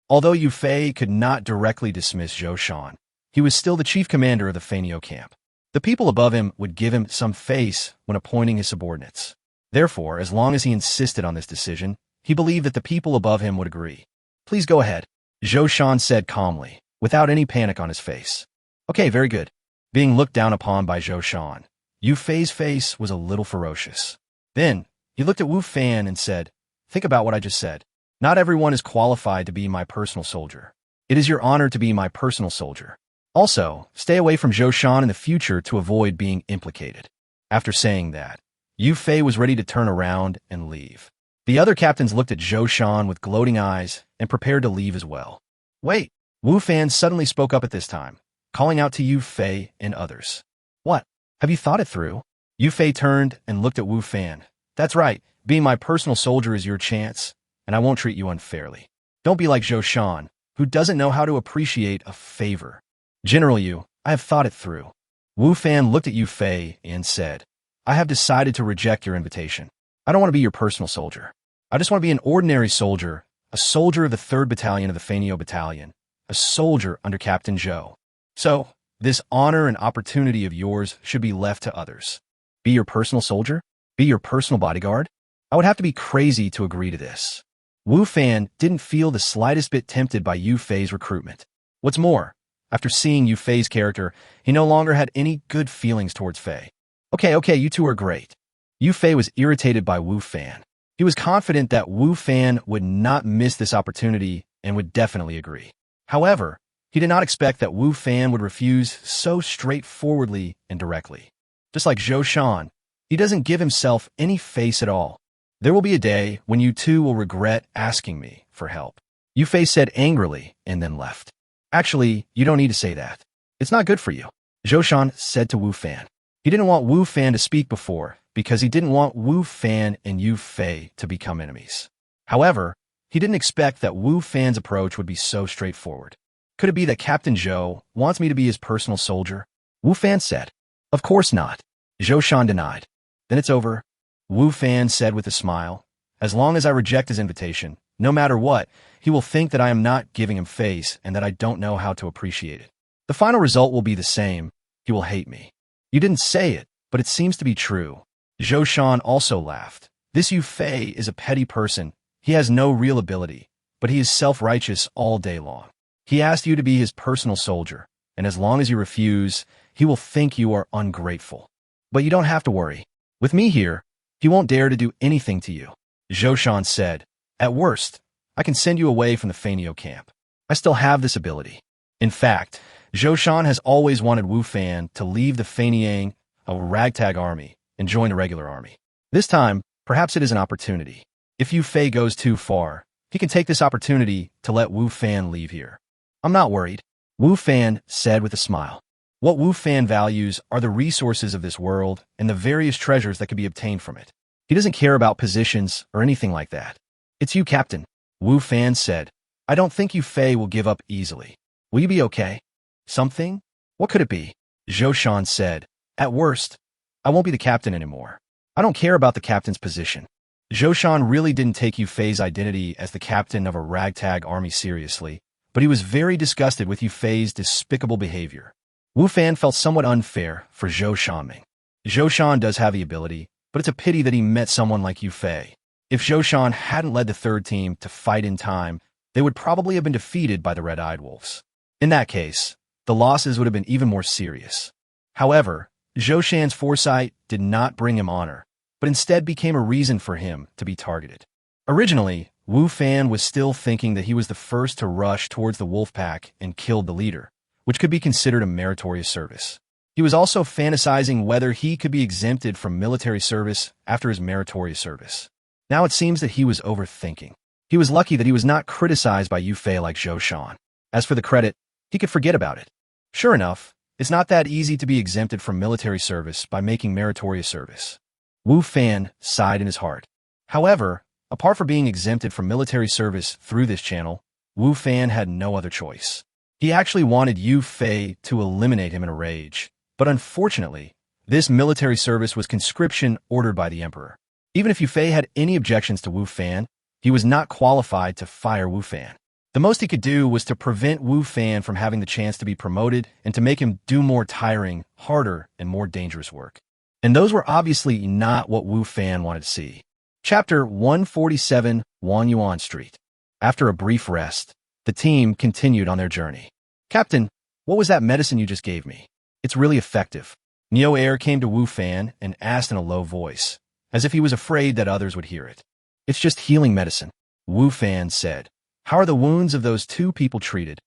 Although Yu Fei could not directly dismiss Zhou Shan, he was still the chief commander of the Fanio camp. The people above him would give him some face when appointing his subordinates. Therefore, as long as he insisted on this decision, he believed that the people above him would agree. Please go ahead, Zhou Shan said calmly, without any panic on his face. Okay, very good. Being looked down upon by Zhou Shan, Yu Fei's face was a little ferocious. Then, he looked at Wu Fan and said, Think about what I just said. Not everyone is qualified to be my personal soldier. It is your honor to be my personal soldier. Also, stay away from Zhou Shan in the future to avoid being implicated. After saying that, Yu Fei was ready to turn around and leave. The other captains looked at Zhou Shan with gloating eyes and prepared to leave as well. Wait, Wu Fan suddenly spoke up at this time, calling out to Yu Fei and others. What? Have you thought it through? Yu Fei turned and looked at Wu Fan. That's right, being my personal soldier is your chance, and I won't treat you unfairly. Don't be like Zhou Shan, who doesn't know how to appreciate a favor. General Yu, I have thought it through. Wu Fan looked at Yu Fei and said, I have decided to reject your invitation. I don't want to be your personal soldier. I just want to be an ordinary soldier, a soldier of the 3rd Battalion of the Fanio Battalion, a soldier under Captain Zhou. So, this honor and opportunity of yours should be left to others. Be your personal soldier? Be your personal bodyguard? I would have to be crazy to agree to this. Wu Fan didn't feel the slightest bit tempted by Yu Fei's recruitment. What's more, after seeing Yu Fei's character, he no longer had any good feelings towards Fei. Okay, you two are great. Yu Fei was irritated by Wu Fan. He was confident that Wu Fan would not miss this opportunity and would definitely agree. However, he did not expect that Wu Fan would refuse so straightforwardly and directly. Just like Zhou Shan, he doesn't give himself any face at all. There will be a day when you two will regret asking me for help. Yu Fei said angrily and then left. Actually, you don't need to say that. It's not good for you, Zhou Shan said to Wu Fan. He didn't want Wu Fan to speak before because he didn't want Wu Fan and Yu Fei to become enemies. However, he didn't expect that Wu Fan's approach would be so straightforward. Could it be that Captain Zhou wants me to be his personal soldier? Wu Fan said. Of course not, Zhou Shan denied. Then it's over, Wu Fan said with a smile. As long as I reject his invitation, no matter what, he will think that I am not giving him face and that I don't know how to appreciate it. The final result will be the same. He will hate me. You didn't say it, but it seems to be true. Zhou Shan also laughed. This Yu Fei is a petty person. He has no real ability, but he is self-righteous all day long. He asked you to be his personal soldier, and as long as you refuse, he will think you are ungrateful. But you don't have to worry. With me here, he won't dare to do anything to you. Zhou Shan said, at worst, I can send you away from the Fanio camp. I still have this ability. In fact, Zhou Shan has always wanted Wu Fan to leave the Faniang, a ragtag army, and join the regular army. This time, perhaps it is an opportunity. If Yu Fei goes too far, he can take this opportunity to let Wu Fan leave here. I'm not worried, Wu Fan said with a smile. What Wu Fan values are the resources of this world and the various treasures that can be obtained from it. He doesn't care about positions or anything like that. It's you, Captain, Wu Fan said. I don't think Yu Fei will give up easily. Will you be okay? Something? What could it be? Zhou Shan said. At worst, I won't be the captain anymore. I don't care about the captain's position. Zhou Shan really didn't take Yu Fei's identity as the captain of a ragtag army seriously, but he was very disgusted with Yu Fei's despicable behavior. Wu Fan felt somewhat unfair for Zhou Shanming. Zhou Shan does have the ability, but it's a pity that he met someone like Yu Fei. If Zhou Shan hadn't led the third team to fight in time, they would probably have been defeated by the Red-Eyed Wolves. In that case, the losses would have been even more serious. However, Zhou Shan's foresight did not bring him honor, but instead became a reason for him to be targeted. Originally, Wu Fan was still thinking that he was the first to rush towards the wolf pack and killed the leader, which could be considered a meritorious service. He was also fantasizing whether he could be exempted from military service after his meritorious service. Now it seems that he was overthinking. He was lucky that he was not criticized by Yu Fei like Zhou Shan. As for the credit, he could forget about it. Sure enough, it's not that easy to be exempted from military service by making meritorious service. Wu Fan sighed in his heart. However, apart from being exempted from military service through this channel, Wu Fan had no other choice. He actually wanted Yu Fei to eliminate him in a rage, but unfortunately, this military service was conscription ordered by the emperor. Even if Yu Fei had any objections to Wu Fan, he was not qualified to fire Wu Fan. The most he could do was to prevent Wu Fan from having the chance to be promoted and to make him do more tiring, harder, and more dangerous work. And those were obviously not what Wu Fan wanted to see. Chapter 147, Wanyuan Street. After a brief rest, the team continued on their journey. Captain, what was that medicine you just gave me? It's really effective. Neo Air came to Wu Fan and asked in a low voice, as if he was afraid that others would hear it. It's just healing medicine, Wu Fan said. How are the wounds of those two people treated?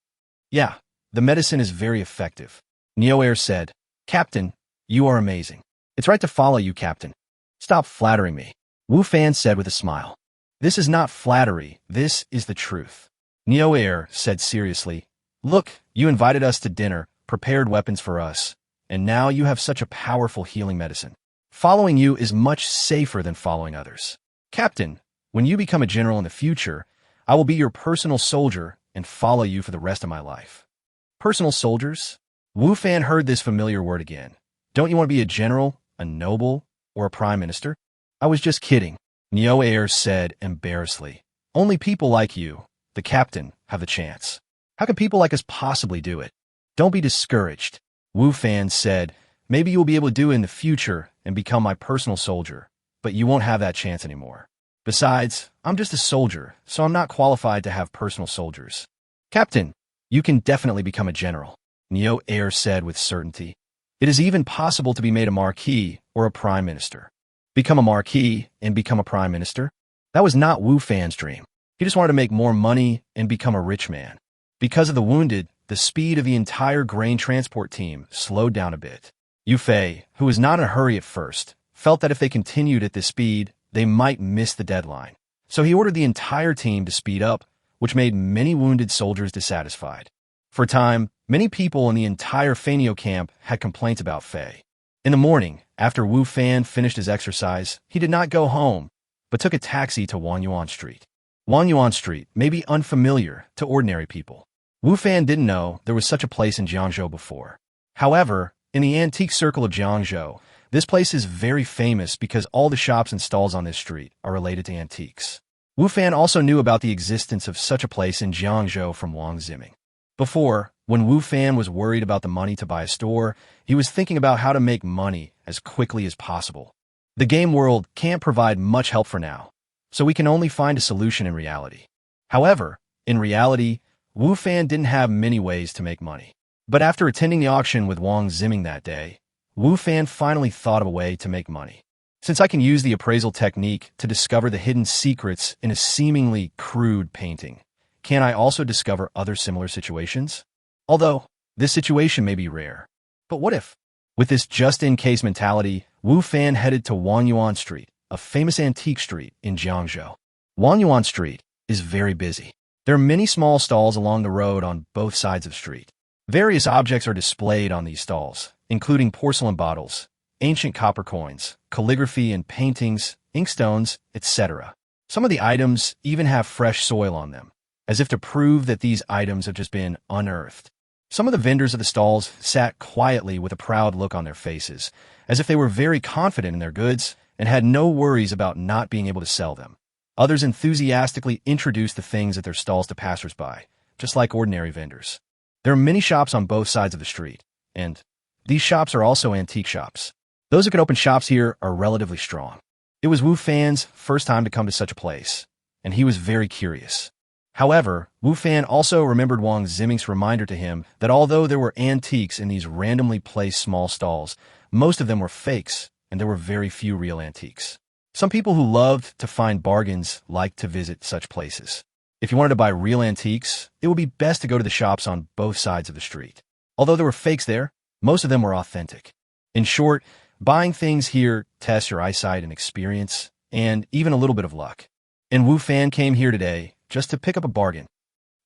Yeah, the medicine is very effective. Neo Air said, Captain, you are amazing. It's right to follow you, Captain. Stop flattering me, Wu Fan said with a smile. This is not flattery, this is the truth. Neo Air said seriously, look, you invited us to dinner, prepared weapons for us, and now you have such a powerful healing medicine. Following you is much safer than following others. Captain, when you become a general in the future, I will be your personal soldier and follow you for the rest of my life. Personal soldiers? Wu Fan heard this familiar word again. Don't you want to be a general, a noble, or a prime minister? I was just kidding, Neo Air said embarrassedly. Only people like you, the captain, have the chance. How can people like us possibly do it? Don't be discouraged, Wu Fan said. Maybe you'll be able to do it in the future and become my personal soldier, but you won't have that chance anymore. Besides, I'm just a soldier, so I'm not qualified to have personal soldiers. Captain, you can definitely become a general, Neo Air said with certainty. It is even possible to be made a marquis or a prime minister. Become a marquis and become a prime minister? That was not Wu Fan's dream. He just wanted to make more money and become a rich man. Because of the wounded, the speed of the entire grain transport team slowed down a bit. Yu Fei, who was not in a hurry at first, felt that if they continued at this speed, they might miss the deadline. So he ordered the entire team to speed up, which made many wounded soldiers dissatisfied. For a time, many people in the entire Fanio camp had complaints about Fei. In the morning, after Wu Fan finished his exercise, he did not go home, but took a taxi to Wanyuan Street. Wanyuan Street may be unfamiliar to ordinary people. Wu Fan didn't know there was such a place in Jiangzhou before. However, in the antique circle of Jiangzhou, This place is very famous because all the shops and stalls on this street are related to antiques. Wu Fan also knew about the existence of such a place in Jiangzhou from Wang Ziming. Before, when Wu Fan was worried about the money to buy a store, he was thinking about how to make money as quickly as possible. The game world can't provide much help for now, so we can only find a solution in reality. However, in reality, Wu Fan didn't have many ways to make money. But after attending the auction with Wang Ziming that day, Wu Fan finally thought of a way to make money. Since I can use the appraisal technique to discover the hidden secrets in a seemingly crude painting, can I also discover other similar situations? Although, this situation may be rare. But what if? With this just-in-case mentality, Wu Fan headed to Wangyuan Street, a famous antique street in Jiangzhou. Wangyuan Street is very busy. There are many small stalls along the road on both sides of the street. Various objects are displayed on these stalls, including porcelain bottles, ancient copper coins, calligraphy and paintings, inkstones, etc. Some of the items even have fresh soil on them, as if to prove that these items have just been unearthed. Some of the vendors of the stalls sat quietly with a proud look on their faces, as if they were very confident in their goods and had no worries about not being able to sell them. Others enthusiastically introduced the things at their stalls to passersby, just like ordinary vendors. There are many shops on both sides of the street, and these shops are also antique shops. Those who can open shops here are relatively strong. It was Wu Fan's first time to come to such a place, and he was very curious. However, Wu Fan also remembered Wang Ziming's reminder to him that although there were antiques in these randomly placed small stalls, most of them were fakes, and there were very few real antiques. Some people who loved to find bargains liked to visit such places. If you wanted to buy real antiques, it would be best to go to the shops on both sides of the street. Although there were fakes there, most of them were authentic. In short, buying things here tests your eyesight and experience, and even a little bit of luck. And Wu Fan came here today just to pick up a bargain.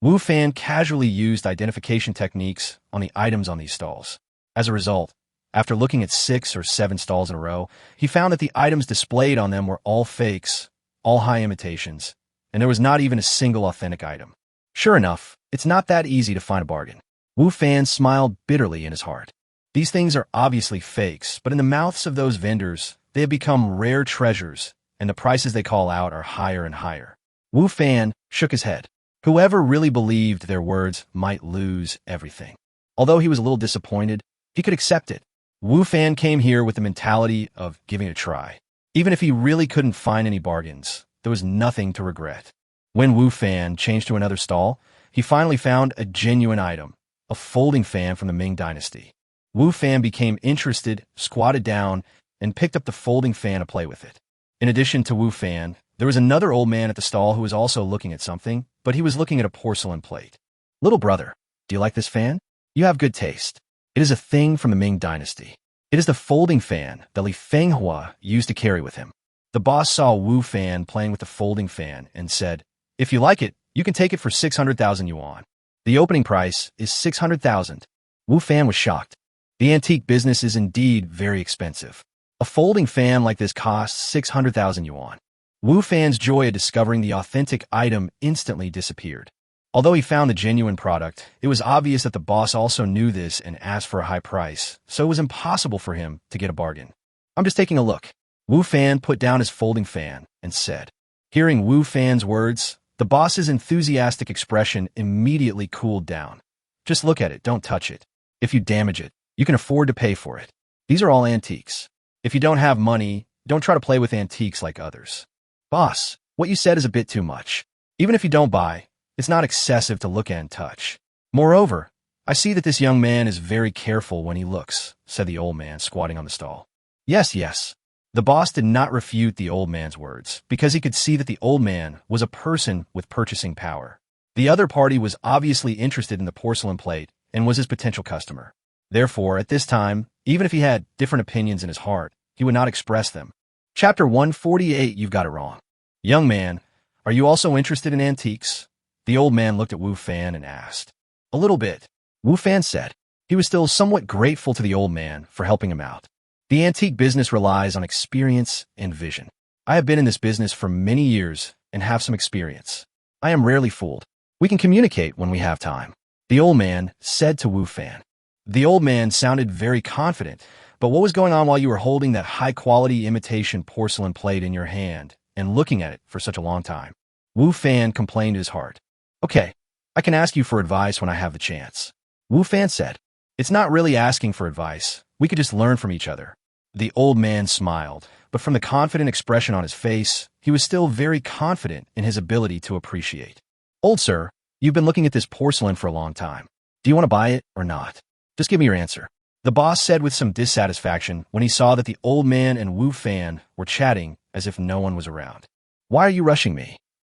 Wu Fan casually used identification techniques on the items on these stalls. As a result, after looking at 6 or 7 stalls in a row, he found that the items displayed on them were all fakes, all high imitations, and there was not even a single authentic item. Sure enough, it's not that easy to find a bargain. Wu Fan smiled bitterly in his heart. These things are obviously fakes, but in the mouths of those vendors, they have become rare treasures, and the prices they call out are higher and higher. Wu Fan shook his head. Whoever really believed their words might lose everything. Although he was a little disappointed, he could accept it. Wu Fan came here with the mentality of giving it a try. Even if he really couldn't find any bargains, there was nothing to regret. When Wu Fan changed to another stall, he finally found a genuine item, a folding fan from the Ming Dynasty. Wu Fan became interested, squatted down, and picked up the folding fan to play with it. In addition to Wu Fan, there was another old man at the stall who was also looking at something, but he was looking at a porcelain plate. "Little brother, do you like this fan? You have good taste. It is a thing from the Ming Dynasty. It is the folding fan that Li Fenghua used to carry with him." The boss saw Wu Fan playing with the folding fan and said, "If you like it, you can take it for 600,000 yuan. The opening price is 600,000. Wu Fan was shocked. The antique business is indeed very expensive. A folding fan like this costs 600,000 yuan. Wu Fan's joy at discovering the authentic item instantly disappeared. Although he found the genuine product, it was obvious that the boss also knew this and asked for a high price, so it was impossible for him to get a bargain. "I'm just taking a look." Wu Fan put down his folding fan and said. Hearing Wu Fan's words, the boss's enthusiastic expression immediately cooled down. "Just look at it, don't touch it. If you damage it, you can afford to pay for it. These are all antiques. If you don't have money, don't try to play with antiques like others." "Boss, what you said is a bit too much. Even if you don't buy, it's not excessive to look at and touch. Moreover, I see that this young man is very careful when he looks," said the old man squatting on the stall. Yes. The boss did not refute the old man's words, because he could see that the old man was a person with purchasing power. The other party was obviously interested in the porcelain plate and was his potential customer. Therefore, at this time, even if he had different opinions in his heart, he would not express them. Chapter 148, You've Got It Wrong. "Young man, are you also interested in antiques?" The old man looked at Wu Fan and asked. "A little bit," Wu Fan said. He was still somewhat grateful to the old man for helping him out. The antique business relies on experience and vision. I have been in this business for many years and have some experience. I am rarely fooled. We can communicate when we have time," the old man said to Wu Fan. The old man sounded very confident, But what was going on while you were holding that high-quality imitation porcelain plate in your hand and looking at it for such a long time? Wu Fan complained to his heart. Okay, I can ask you for advice when I have the chance. Wu Fan said. It's not really asking for advice. We could just learn from each other. The old man smiled, but from the confident expression on his face, he was still very confident in his ability to appreciate. Old sir, you've been looking at this porcelain for a long time. Do you want to buy it or not? Just give me your answer. The boss said with some dissatisfaction when he saw that the old man and Wu Fan were chatting as if no one was around. Why are you rushing me?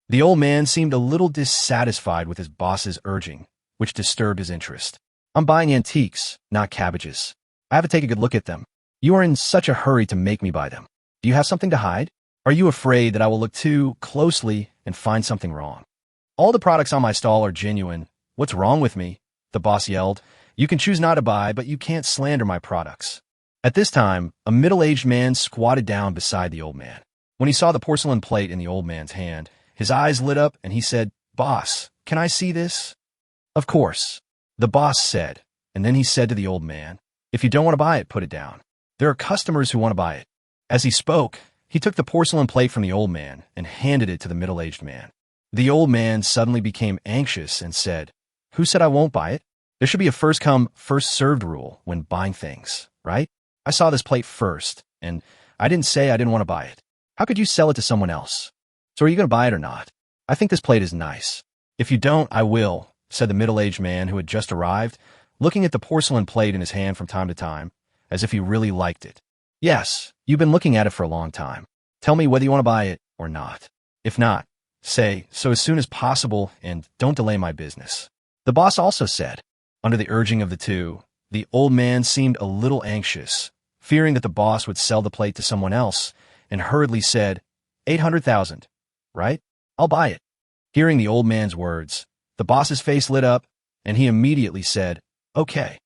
The old man seemed a little dissatisfied with his boss's urging, which disturbed his interest. I'm buying antiques, not cabbages. I have to take a good look at them. You are in such a hurry to make me buy them. Do you have something to hide? Are you afraid that I will look too closely and find something wrong? All the products on my stall are genuine. What's wrong with me? The boss yelled. You can choose not to buy, but you can't slander my products. At this time, a middle-aged man squatted down beside the old man. When he saw the porcelain plate in the old man's hand, his eyes lit up and he said, Boss, can I see this? Of course, the boss said, and then he said to the old man, If you don't want to buy it, put it down. There are customers who want to buy it. As he spoke, he took the porcelain plate from the old man and handed it to the middle-aged man. The old man suddenly became anxious and said, Who said I won't buy it? There should be a first-come, first-served rule when buying things, right? I saw this plate first, and I didn't say I didn't want to buy it. How could you sell it to someone else? So are you going to buy it or not? I think this plate is nice. If you don't, I will, said the middle-aged man who had just arrived, looking at the porcelain plate in his hand from time to time, as if he really liked it. Yes, you've been looking at it for a long time. Tell me whether you want to buy it or not. If not, say so as soon as possible and don't delay my business. The boss also said. Under the urging of the two, the old man seemed a little anxious, fearing that the boss would sell the plate to someone else, and hurriedly said, 800,000, right? I'll buy it. Hearing the old man's words, the boss's face lit up, and he immediately said, Okay.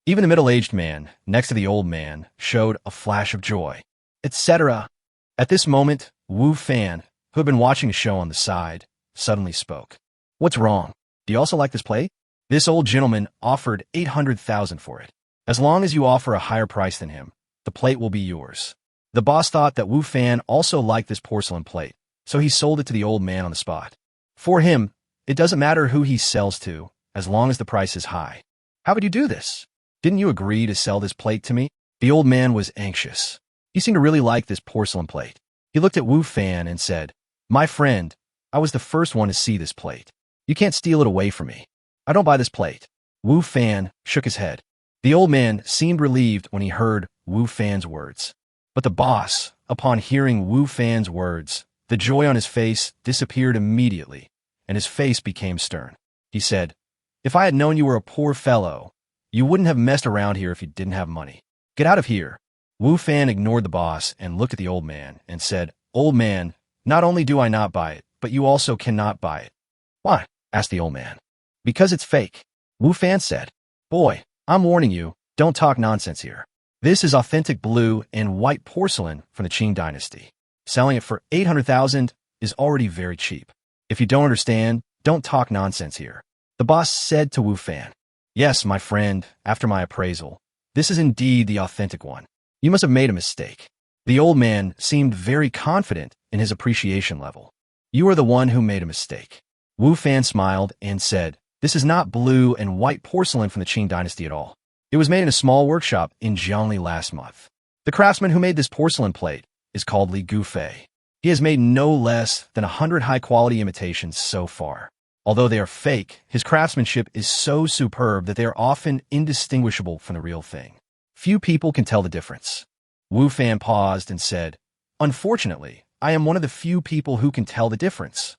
Even the middle-aged man, next to the old man, showed a flash of joy, etc. At this moment, Wu Fan, who had been watching a show on the side, suddenly spoke. What's wrong? Do you also like this plate? This old gentleman offered 800,000 for it. As long as you offer a higher price than him, the plate will be yours. The boss thought that Wu Fan also liked this porcelain plate, so he sold it to the old man on the spot. For him, it doesn't matter who he sells to, as long as the price is high. How would you do this? Didn't you agree to sell this plate to me? The old man was anxious. He seemed to really like this porcelain plate. He looked at Wu Fan and said, My friend, I was the first one to see this plate. You can't steal it away from me. I don't buy this plate. Wu Fan shook his head. The old man seemed relieved when he heard Wu Fan's words. But the boss, upon hearing Wu Fan's words, the joy on his face disappeared immediately, and his face became stern. He said, If I had known you were a poor fellow, you wouldn't have messed around here if you didn't have money. Get out of here. Wu Fan ignored the boss and looked at the old man and said, Old man, not only do I not buy it, but you also cannot buy it. Why? Asked the old man. Because it's fake. Wu Fan said, Boy, I'm warning you, don't talk nonsense here. This is authentic blue and white porcelain from the Qing dynasty. Selling it for 800,000 is already very cheap. If you don't understand, don't talk nonsense here. The boss said to Wu Fan, Yes, my friend, after my appraisal, this is indeed the authentic one. You must have made a mistake. The old man seemed very confident in his appreciation level. You are the one who made a mistake. Wu Fan smiled and said, This is not blue and white porcelain from the Qing dynasty at all. It was made in a small workshop in Jiangli last month. The craftsman who made this porcelain plate is called Li Gufei. He has made no less than 100 high-quality imitations so far. Although they are fake, his craftsmanship is so superb that they are often indistinguishable from the real thing. Few people can tell the difference. Wu Fan paused and said, Unfortunately, I am one of the few people who can tell the difference.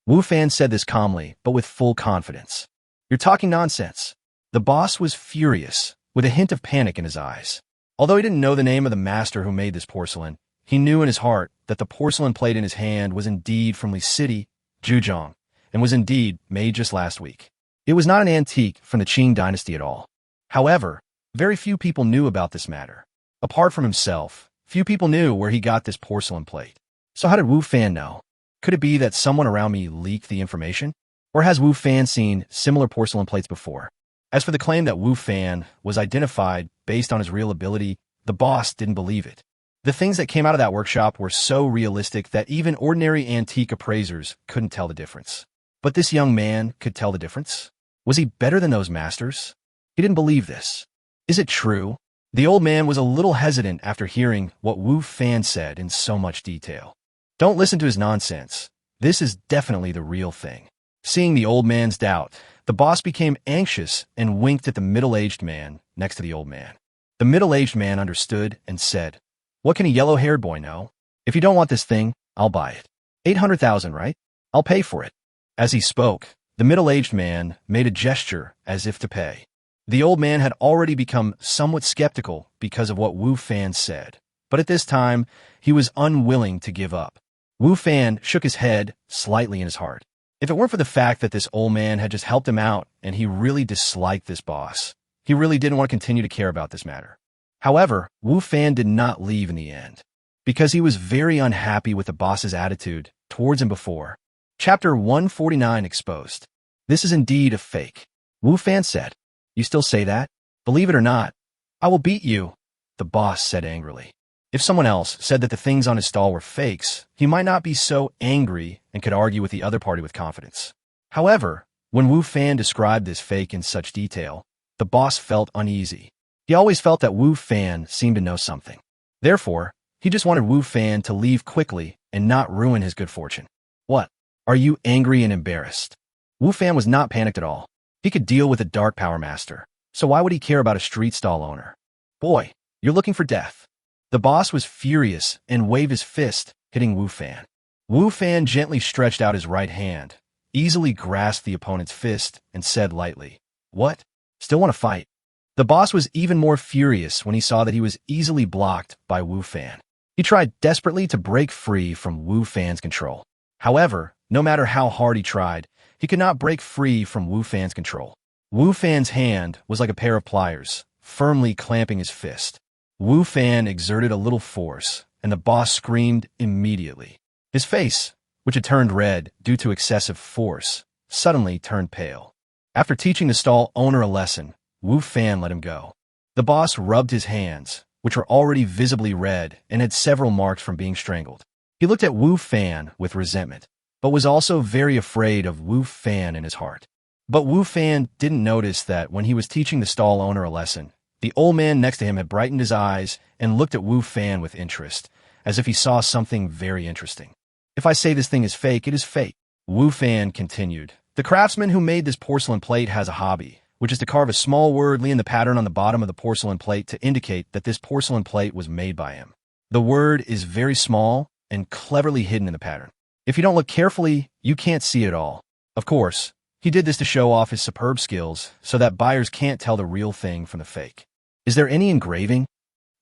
Wu Fan said this calmly, but with full confidence. You're talking nonsense. The boss was furious, with a hint of panic in his eyes. Although he didn't know the name of the master who made this porcelain, he knew in his heart that the porcelain plate in his hand was indeed from Li City, Zhejiang, and was indeed made just last week. It was not an antique from the Qing dynasty at all. However, very few people knew about this matter. Apart from himself, few people knew where he got this porcelain plate. So how did Wu Fan know? Could it be that someone around me leaked the information? Or has Wu Fan seen similar porcelain plates before? As for the claim that Wu Fan was identified based on his real ability, The boss didn't believe it. The things that came out of that workshop were so realistic that even ordinary antique appraisers couldn't tell the difference. But this young man could tell the difference? Was he better than those masters? He didn't believe this. Is it true? The old man was a little hesitant after hearing what Wu Fan said in so much detail. Don't listen to his nonsense. This is definitely the real thing. Seeing the old man's doubt, the boss became anxious and winked at the middle-aged man next to the old man. The middle-aged man understood and said, "What can a yellow-haired boy know? If you don't want this thing, I'll buy it. 800,000, right? I'll pay for it." As he spoke, the middle-aged man made a gesture as if to pay. The old man had already become somewhat skeptical because of what Wu Fan said, but at this time, he was unwilling to give up. Wu Fan shook his head slightly in his heart. If it weren't for the fact that this old man had just helped him out and he really disliked this boss, he really didn't want to continue to care about this matter. However, Wu Fan did not leave in the end, because he was very unhappy with the boss's attitude towards him before. Chapter 149 exposed. This is indeed a fake. Wu Fan said. You still say that? Believe it or not, I will beat you, the boss said angrily. If someone else said that the things on his stall were fakes, he might not be so angry and could argue with the other party with confidence. However, when Wu Fan described this fake in such detail, the boss felt uneasy. He always felt that Wu Fan seemed to know something. Therefore, he just wanted Wu Fan to leave quickly and not ruin his good fortune. What? Are you angry and embarrassed? Wu Fan was not panicked at all. He could deal with a dark power master, so why would he care about a street stall owner? Boy, you're looking for death. The boss was furious and waved his fist, hitting Wu Fan. Wu Fan gently stretched out his right hand, easily grasped the opponent's fist, and said lightly, "What? Still want to fight?" The boss was even more furious when he saw that he was easily blocked by Wu Fan. He tried desperately to break free from Wu Fan's control. However, no matter how hard he tried, he could not break free from Wu Fan's control. Wu Fan's hand was like a pair of pliers, firmly clamping his fist. Wu Fan exerted a little force, and the boss screamed immediately. His face, which had turned red due to excessive force, suddenly turned pale. After teaching the stall owner a lesson, Wu Fan let him go. The boss rubbed his hands, which were already visibly red and had several marks from being strangled. He looked at Wu Fan with resentment, but was also very afraid of Wu Fan in his heart. But Wu Fan didn't notice that when he was teaching the stall owner a lesson, the old man next to him had brightened his eyes and looked at Wu Fan with interest, as if he saw something very interesting. "If I say this thing is fake, it is fake," Wu Fan continued. "The craftsman who made this porcelain plate has a hobby, which is to carve a small word in the pattern on the bottom of the porcelain plate to indicate that this porcelain plate was made by him. The word is very small and cleverly hidden in the pattern. If you don't look carefully, you can't see it all. Of course, he did this to show off his superb skills so that buyers can't tell the real thing from the fake. Is there any engraving?"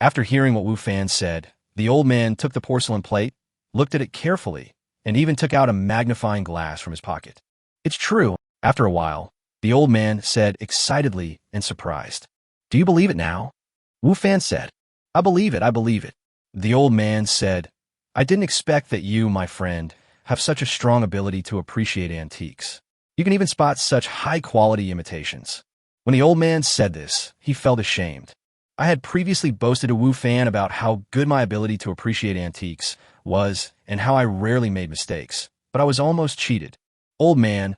After hearing what Wu Fan said, the old man took the porcelain plate, looked at it carefully, and even took out a magnifying glass from his pocket. "It's true." After a while, the old man said excitedly and surprised, "Do you believe it now?" Wu Fan said, I believe it. The old man said, "I didn't expect that you, my friend, have such a strong ability to appreciate antiques. You can even spot such high-quality imitations." When the old man said this, he felt ashamed. I had previously boasted to Wu Fan about how good my ability to appreciate antiques was and how I rarely made mistakes, but I was almost cheated. "Old man,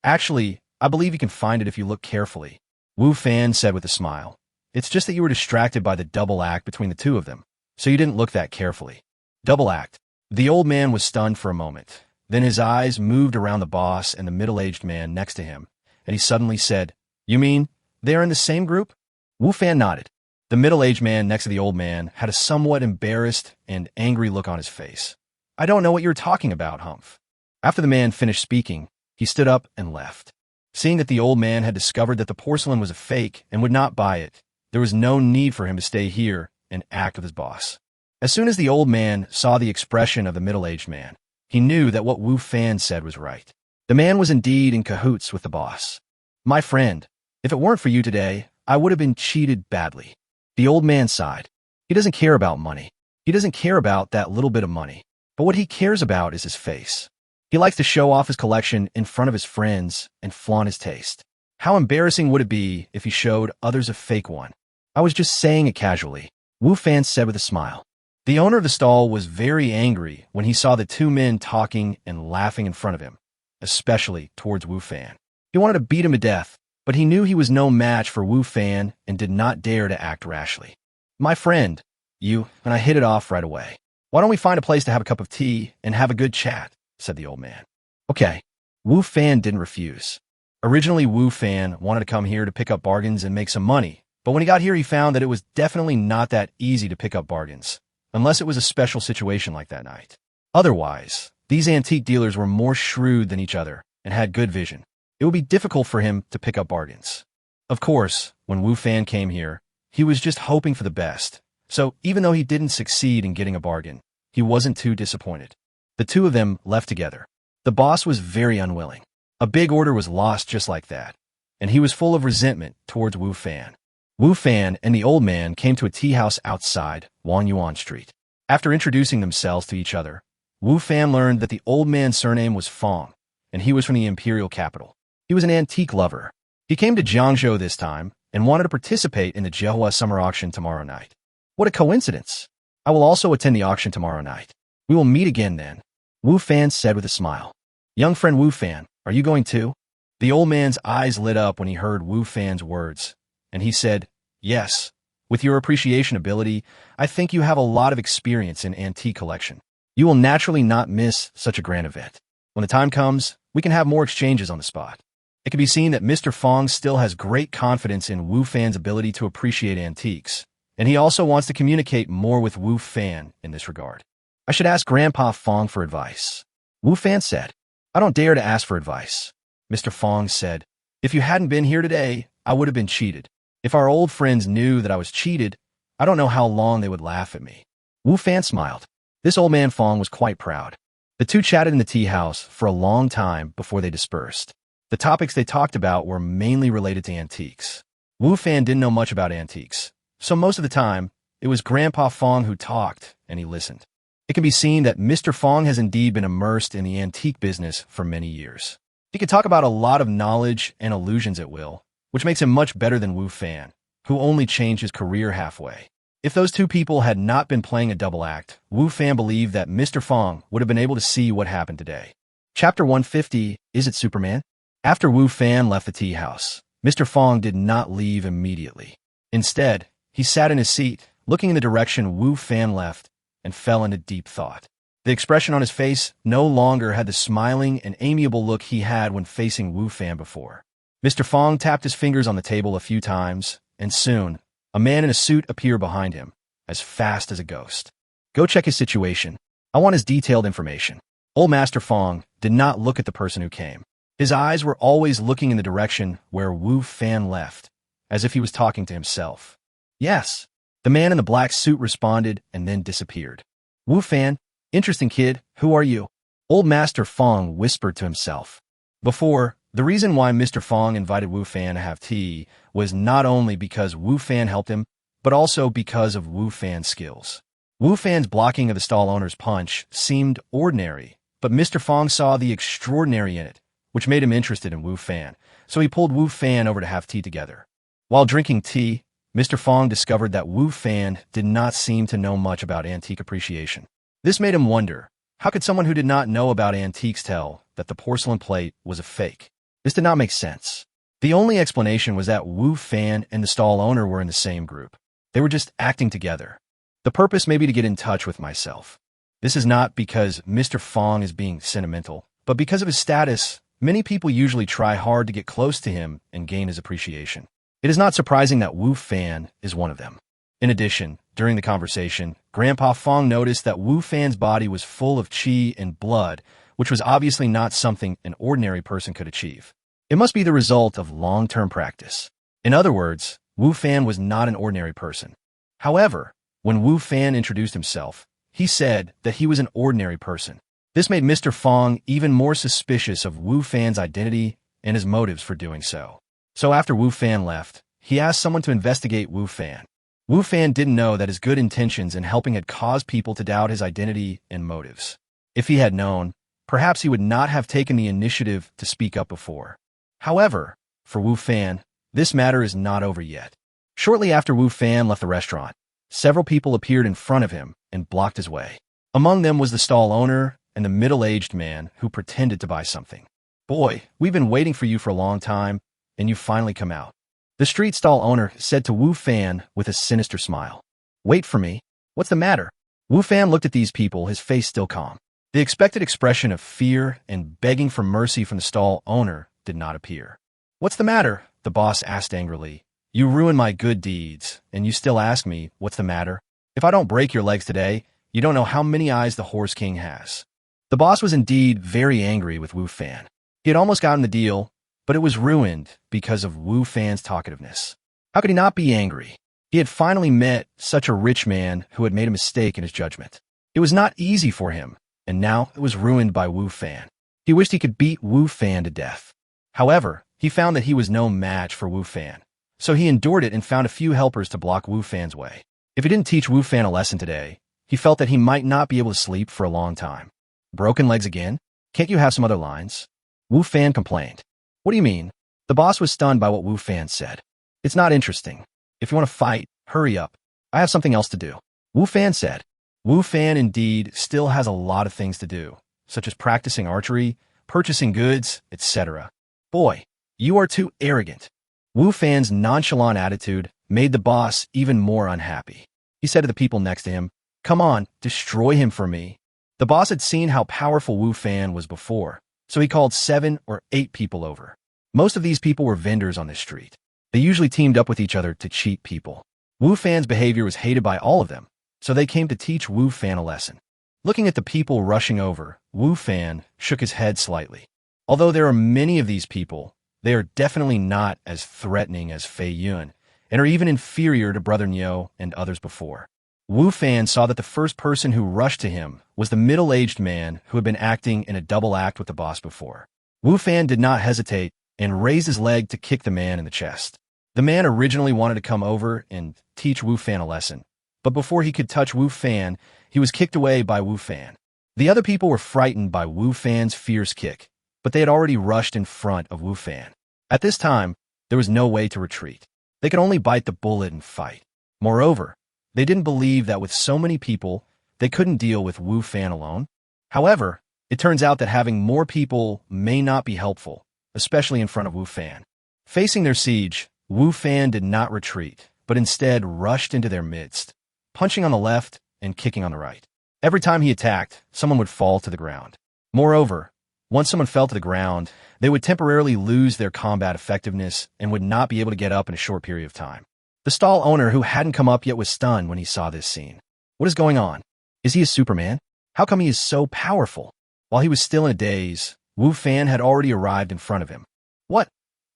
actually, I believe you can find it if you look carefully," Wu Fan said with a smile. "It's just that you were distracted by the double act between the two of them, so you didn't look that carefully." Double act. The old man was stunned for a moment. Then his eyes moved around the boss and the middle-aged man next to him, and he suddenly said, "You mean they are in the same group?" Wu Fan nodded. The middle-aged man next to the old man had a somewhat embarrassed and angry look on his face. "I don't know what you're talking about, Humph." After the man finished speaking, he stood up and left. Seeing that the old man had discovered that the porcelain was a fake and would not buy it, there was no need for him to stay here and act with his boss. As soon as the old man saw the expression of the middle-aged man, he knew that what Wu Fan said was right. The man was indeed in cahoots with the boss. "My friend, if it weren't for you today, I would have been cheated badly." The old man sighed. He doesn't care about money. He doesn't care about that little bit of money. But what he cares about is his face. He likes to show off his collection in front of his friends and flaunt his taste. How embarrassing would it be if he showed others a fake one? I was just saying it casually. Wu Fan said with a smile. The owner of the stall was very angry when he saw the two men talking and laughing in front of him, especially towards Wu Fan. He wanted to beat him to death, but he knew he was no match for Wu Fan and did not dare to act rashly. My friend, you and I hit it off right away. Why don't we find a place to have a cup of tea and have a good chat, said the old man. Okay. Wu Fan didn't refuse. Originally, Wu Fan wanted to come here to pick up bargains and make some money, but when he got here he found that it was definitely not that easy to pick up bargains, unless it was a special situation like that night. Otherwise, these antique dealers were more shrewd than each other and had good vision. It would be difficult for him to pick up bargains. Of course, when Wu Fan came here, he was just hoping for the best, so even though he didn't succeed in getting a bargain, he wasn't too disappointed. The two of them left together. The boss was very unwilling. A big order was lost just like that, and he was full of resentment towards Wu Fan. Wu Fan and the old man came to a tea house outside Wang Yuan Street. After introducing themselves to each other, Wu Fan learned that the old man's surname was Fong, and he was from the imperial capital. He was an antique lover. He came to Jiangzhou this time and wanted to participate in the Jiehua summer auction tomorrow night. What a coincidence! I will also attend the auction tomorrow night. We will meet again then, Wu Fan said with a smile. Young friend Wu Fan, are you going too? The old man's eyes lit up when he heard Wu Fan's words, and he said, yes. With your appreciation ability, I think you have a lot of experience in antique collection. You will naturally not miss such a grand event. When the time comes, we can have more exchanges on the spot. It can be seen that Mr. Fong still has great confidence in Wu Fan's ability to appreciate antiques, and he also wants to communicate more with Wu Fan in this regard. I should ask Grandpa Fong for advice, Wu Fan said. I don't dare to ask for advice, Mr. Fong said. If you hadn't been here today, I would have been cheated. If our old friends knew that I was cheated, I don't know how long they would laugh at me. Wu Fan smiled. This old man Fong was quite proud. The two chatted in the tea house for a long time before they dispersed. The topics they talked about were mainly related to antiques. Wu Fan didn't know much about antiques, so most of the time, it was Grandpa Fong who talked, and he listened. It can be seen that Mr. Fong has indeed been immersed in the antique business for many years. He can talk about a lot of knowledge and illusions at will, which makes him much better than Wu Fan, who only changed his career halfway. If those two people had not been playing a double act, Wu Fan believed that Mr. Fong would have been able to see what happened today. Chapter 150, Is It Superman? After Wu Fan left the tea house, Mr. Fong did not leave immediately. Instead, he sat in his seat, looking in the direction Wu Fan left, and fell into deep thought. The expression on his face no longer had the smiling and amiable look he had when facing Wu Fan before. Mr. Fong tapped his fingers on the table a few times, and soon, a man in a suit appeared behind him, as fast as a ghost. Go check his situation. I want his detailed information. Old Master Fong did not look at the person who came. His eyes were always looking in the direction where Wu Fan left, as if he was talking to himself. Yes, the man in the black suit responded and then disappeared. Wu Fan, interesting kid, who are you? Old Master Fong whispered to himself. Before, the reason why Mr. Fong invited Wu Fan to have tea was not only because Wu Fan helped him, but also because of Wu Fan's skills. Wu Fan's blocking of the stall owner's punch seemed ordinary, but Mr. Fong saw the extraordinary in it, which made him interested in Wu Fan, so he pulled Wu Fan over to have tea together. While drinking tea, Mr. Fong discovered that Wu Fan did not seem to know much about antique appreciation. This made him wonder, how could someone who did not know about antiques tell that the porcelain plate was a fake? This did not make sense. The only explanation was that Wu Fan and the stall owner were in the same group. They were just acting together. The purpose may be to get in touch with myself. This is not because Mr. Fong is being sentimental, but because of his status. Many people usually try hard to get close to him and gain his appreciation. It is not surprising that Wu Fan is one of them. In addition, during the conversation, Grandpa Fong noticed that Wu Fan's body was full of qi and blood, which was obviously not something an ordinary person could achieve. It must be the result of long-term practice. In other words, Wu Fan was not an ordinary person. However, when Wu Fan introduced himself, he said that he was an ordinary person. This made Mr. Fong even more suspicious of Wu Fan's identity and his motives for doing so. So after Wu Fan left, he asked someone to investigate Wu Fan. Wu Fan didn't know that his good intentions in helping had caused people to doubt his identity and motives. If he had known, perhaps he would not have taken the initiative to speak up before. However, for Wu Fan, this matter is not over yet. Shortly after Wu Fan left the restaurant, Several people appeared in front of him and blocked his way. Among them was the stall owner and the middle-aged man who pretended to buy something. "Boy, we've been waiting for you for a long time, and you've finally come out," the street stall owner said to Wu Fan with a sinister smile. "Wait for me? What's the matter?" Wu Fan looked at these people, his face still calm. The expected expression of fear and begging for mercy from the stall owner did not appear. "What's the matter?" the boss asked angrily. "You ruined my good deeds, and you still ask me, what's the matter? If I don't break your legs today, you don't know how many eyes the Horse King has." The boss was indeed very angry with Wu Fan. He had almost gotten the deal, but it was ruined because of Wu Fan's talkativeness. How could he not be angry? He had finally met such a rich man who had made a mistake in his judgment. It was not easy for him, and now it was ruined by Wu Fan. He wished he could beat Wu Fan to death. However, he found that he was no match for Wu Fan, so he endured it and found a few helpers to block Wu Fan's way. If he didn't teach Wu Fan a lesson today, he felt that he might not be able to sleep for a long time. "Broken legs again? Can't you have some other lines?" Wu Fan complained. "What do you mean?" The boss was stunned by what Wu Fan said. "It's not interesting. If you want to fight, hurry up. I have something else to do," Wu Fan said. Wu Fan indeed still has a lot of things to do, such as practicing archery, purchasing goods, etc. "Boy, you are too arrogant." Wu Fan's nonchalant attitude made the boss even more unhappy. He said to the people next to him, "Come on, destroy him for me." The boss had seen how powerful Wu Fan was before, so he called 7 or 8 people over. Most of these people were vendors on the street. They usually teamed up with each other to cheat people. Wu Fan's behavior was hated by all of them, so they came to teach Wu Fan a lesson. Looking at the people rushing over, Wu Fan shook his head slightly. Although there are many of these people, they are definitely not as threatening as Fei Yun, and are even inferior to Brother Niu and others before. Wu Fan saw that the first person who rushed to him was the middle-aged man who had been acting in a double act with the boss before. Wu Fan did not hesitate and raised his leg to kick the man in the chest. The man originally wanted to come over and teach Wu Fan a lesson, but before he could touch Wu Fan, he was kicked away by Wu Fan. The other people were frightened by Wu Fan's fierce kick, but they had already rushed in front of Wu Fan. At this time, there was no way to retreat. They could only bite the bullet and fight. Moreover, they didn't believe that with so many people, they couldn't deal with Wu Fan alone. However, it turns out that having more people may not be helpful, especially in front of Wu Fan. Facing their siege, Wu Fan did not retreat, but instead rushed into their midst, punching on the left and kicking on the right. Every time he attacked, someone would fall to the ground. Moreover, once someone fell to the ground, they would temporarily lose their combat effectiveness and would not be able to get up in a short period of time. The stall owner, who hadn't come up yet, was stunned when he saw this scene. What is going on? Is he a Superman? How come he is so powerful? While he was still in a daze, Wu Fan had already arrived in front of him. What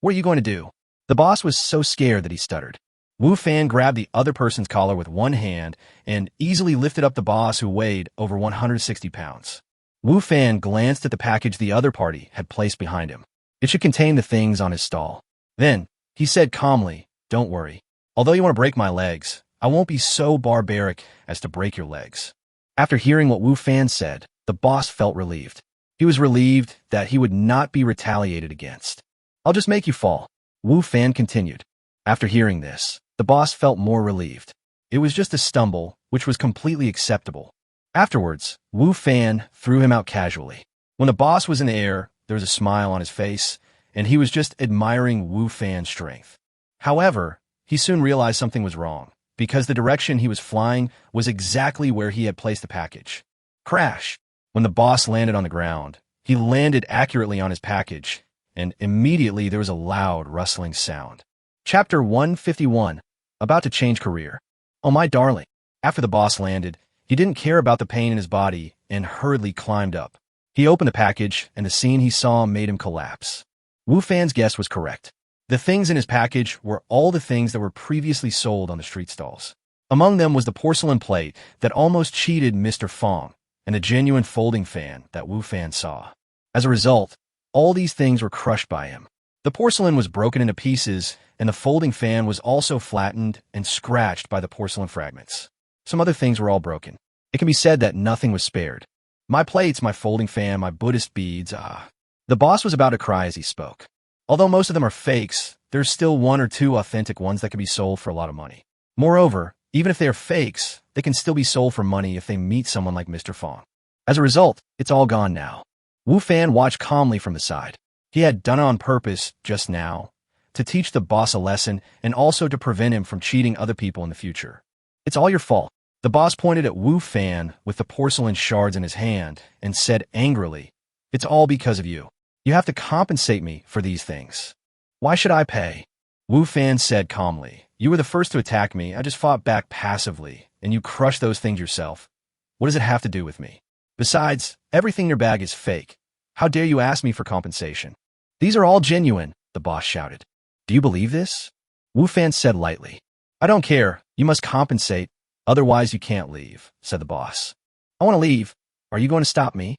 are you going to do?" The boss was so scared that he stuttered. Wu Fan grabbed the other person's collar with one hand and easily lifted up the boss, who weighed over 160 pounds. Wu Fan glanced at the package the other party had placed behind him. It should contain the things on his stall. Then, he said calmly, "Don't worry. Although you want to break my legs, I won't be so barbaric as to break your legs." After hearing what Wu Fan said, the boss felt relieved. He was relieved that he would not be retaliated against. "I'll just make you fall," Wu Fan continued. After hearing this, the boss felt more relieved. It was just a stumble, which was completely acceptable. Afterwards, Wu Fan threw him out casually. When the boss was in the air, there was a smile on his face, and he was just admiring Wu Fan's strength. However, he soon realized something was wrong, because the direction he was flying was exactly where he had placed the package. Crash! When the boss landed on the ground, he landed accurately on his package, and immediately there was a loud rustling sound. Chapter 151, About to Change Career. Oh my darling. After the boss landed, he didn't care about the pain in his body and hurriedly climbed up. He opened the package, and the scene he saw made him collapse. Wu Fan's guess was correct. The things in his package were all the things that were previously sold on the street stalls. Among them was the porcelain plate that almost cheated Mr. Fong, and the genuine folding fan that Wu Fan saw. As a result, all these things were crushed by him. The porcelain was broken into pieces, and the folding fan was also flattened and scratched by the porcelain fragments. Some other things were all broken. It can be said that nothing was spared. My plates, my folding fan, my Buddhist beads, The boss was about to cry as he spoke. Although most of them are fakes, there's still 1 or 2 authentic ones that can be sold for a lot of money. Moreover, Even if they are fakes, they can still be sold for money if they meet someone like Mr. Fong. As a result, it's all gone now. Wu Fan watched calmly from the side. He had done it on purpose just now, to teach the boss a lesson and also to prevent him from cheating other people in the future. It's all your fault. The boss pointed at Wu Fan with the porcelain shards in his hand and said angrily, "It's all because of you. You have to compensate me for these things." "Why should I pay?" Wu Fan said calmly. "You were the first to attack me. I just fought back passively, and you crushed those things yourself. What does it have to do with me? Besides, everything in your bag is fake. How dare you ask me for compensation?" "These are all genuine," the boss shouted. "Do you believe this?" Wu Fan said lightly. "I don't care. You must compensate. Otherwise you can't leave," said the boss. "I want to leave. Are you going to stop me?"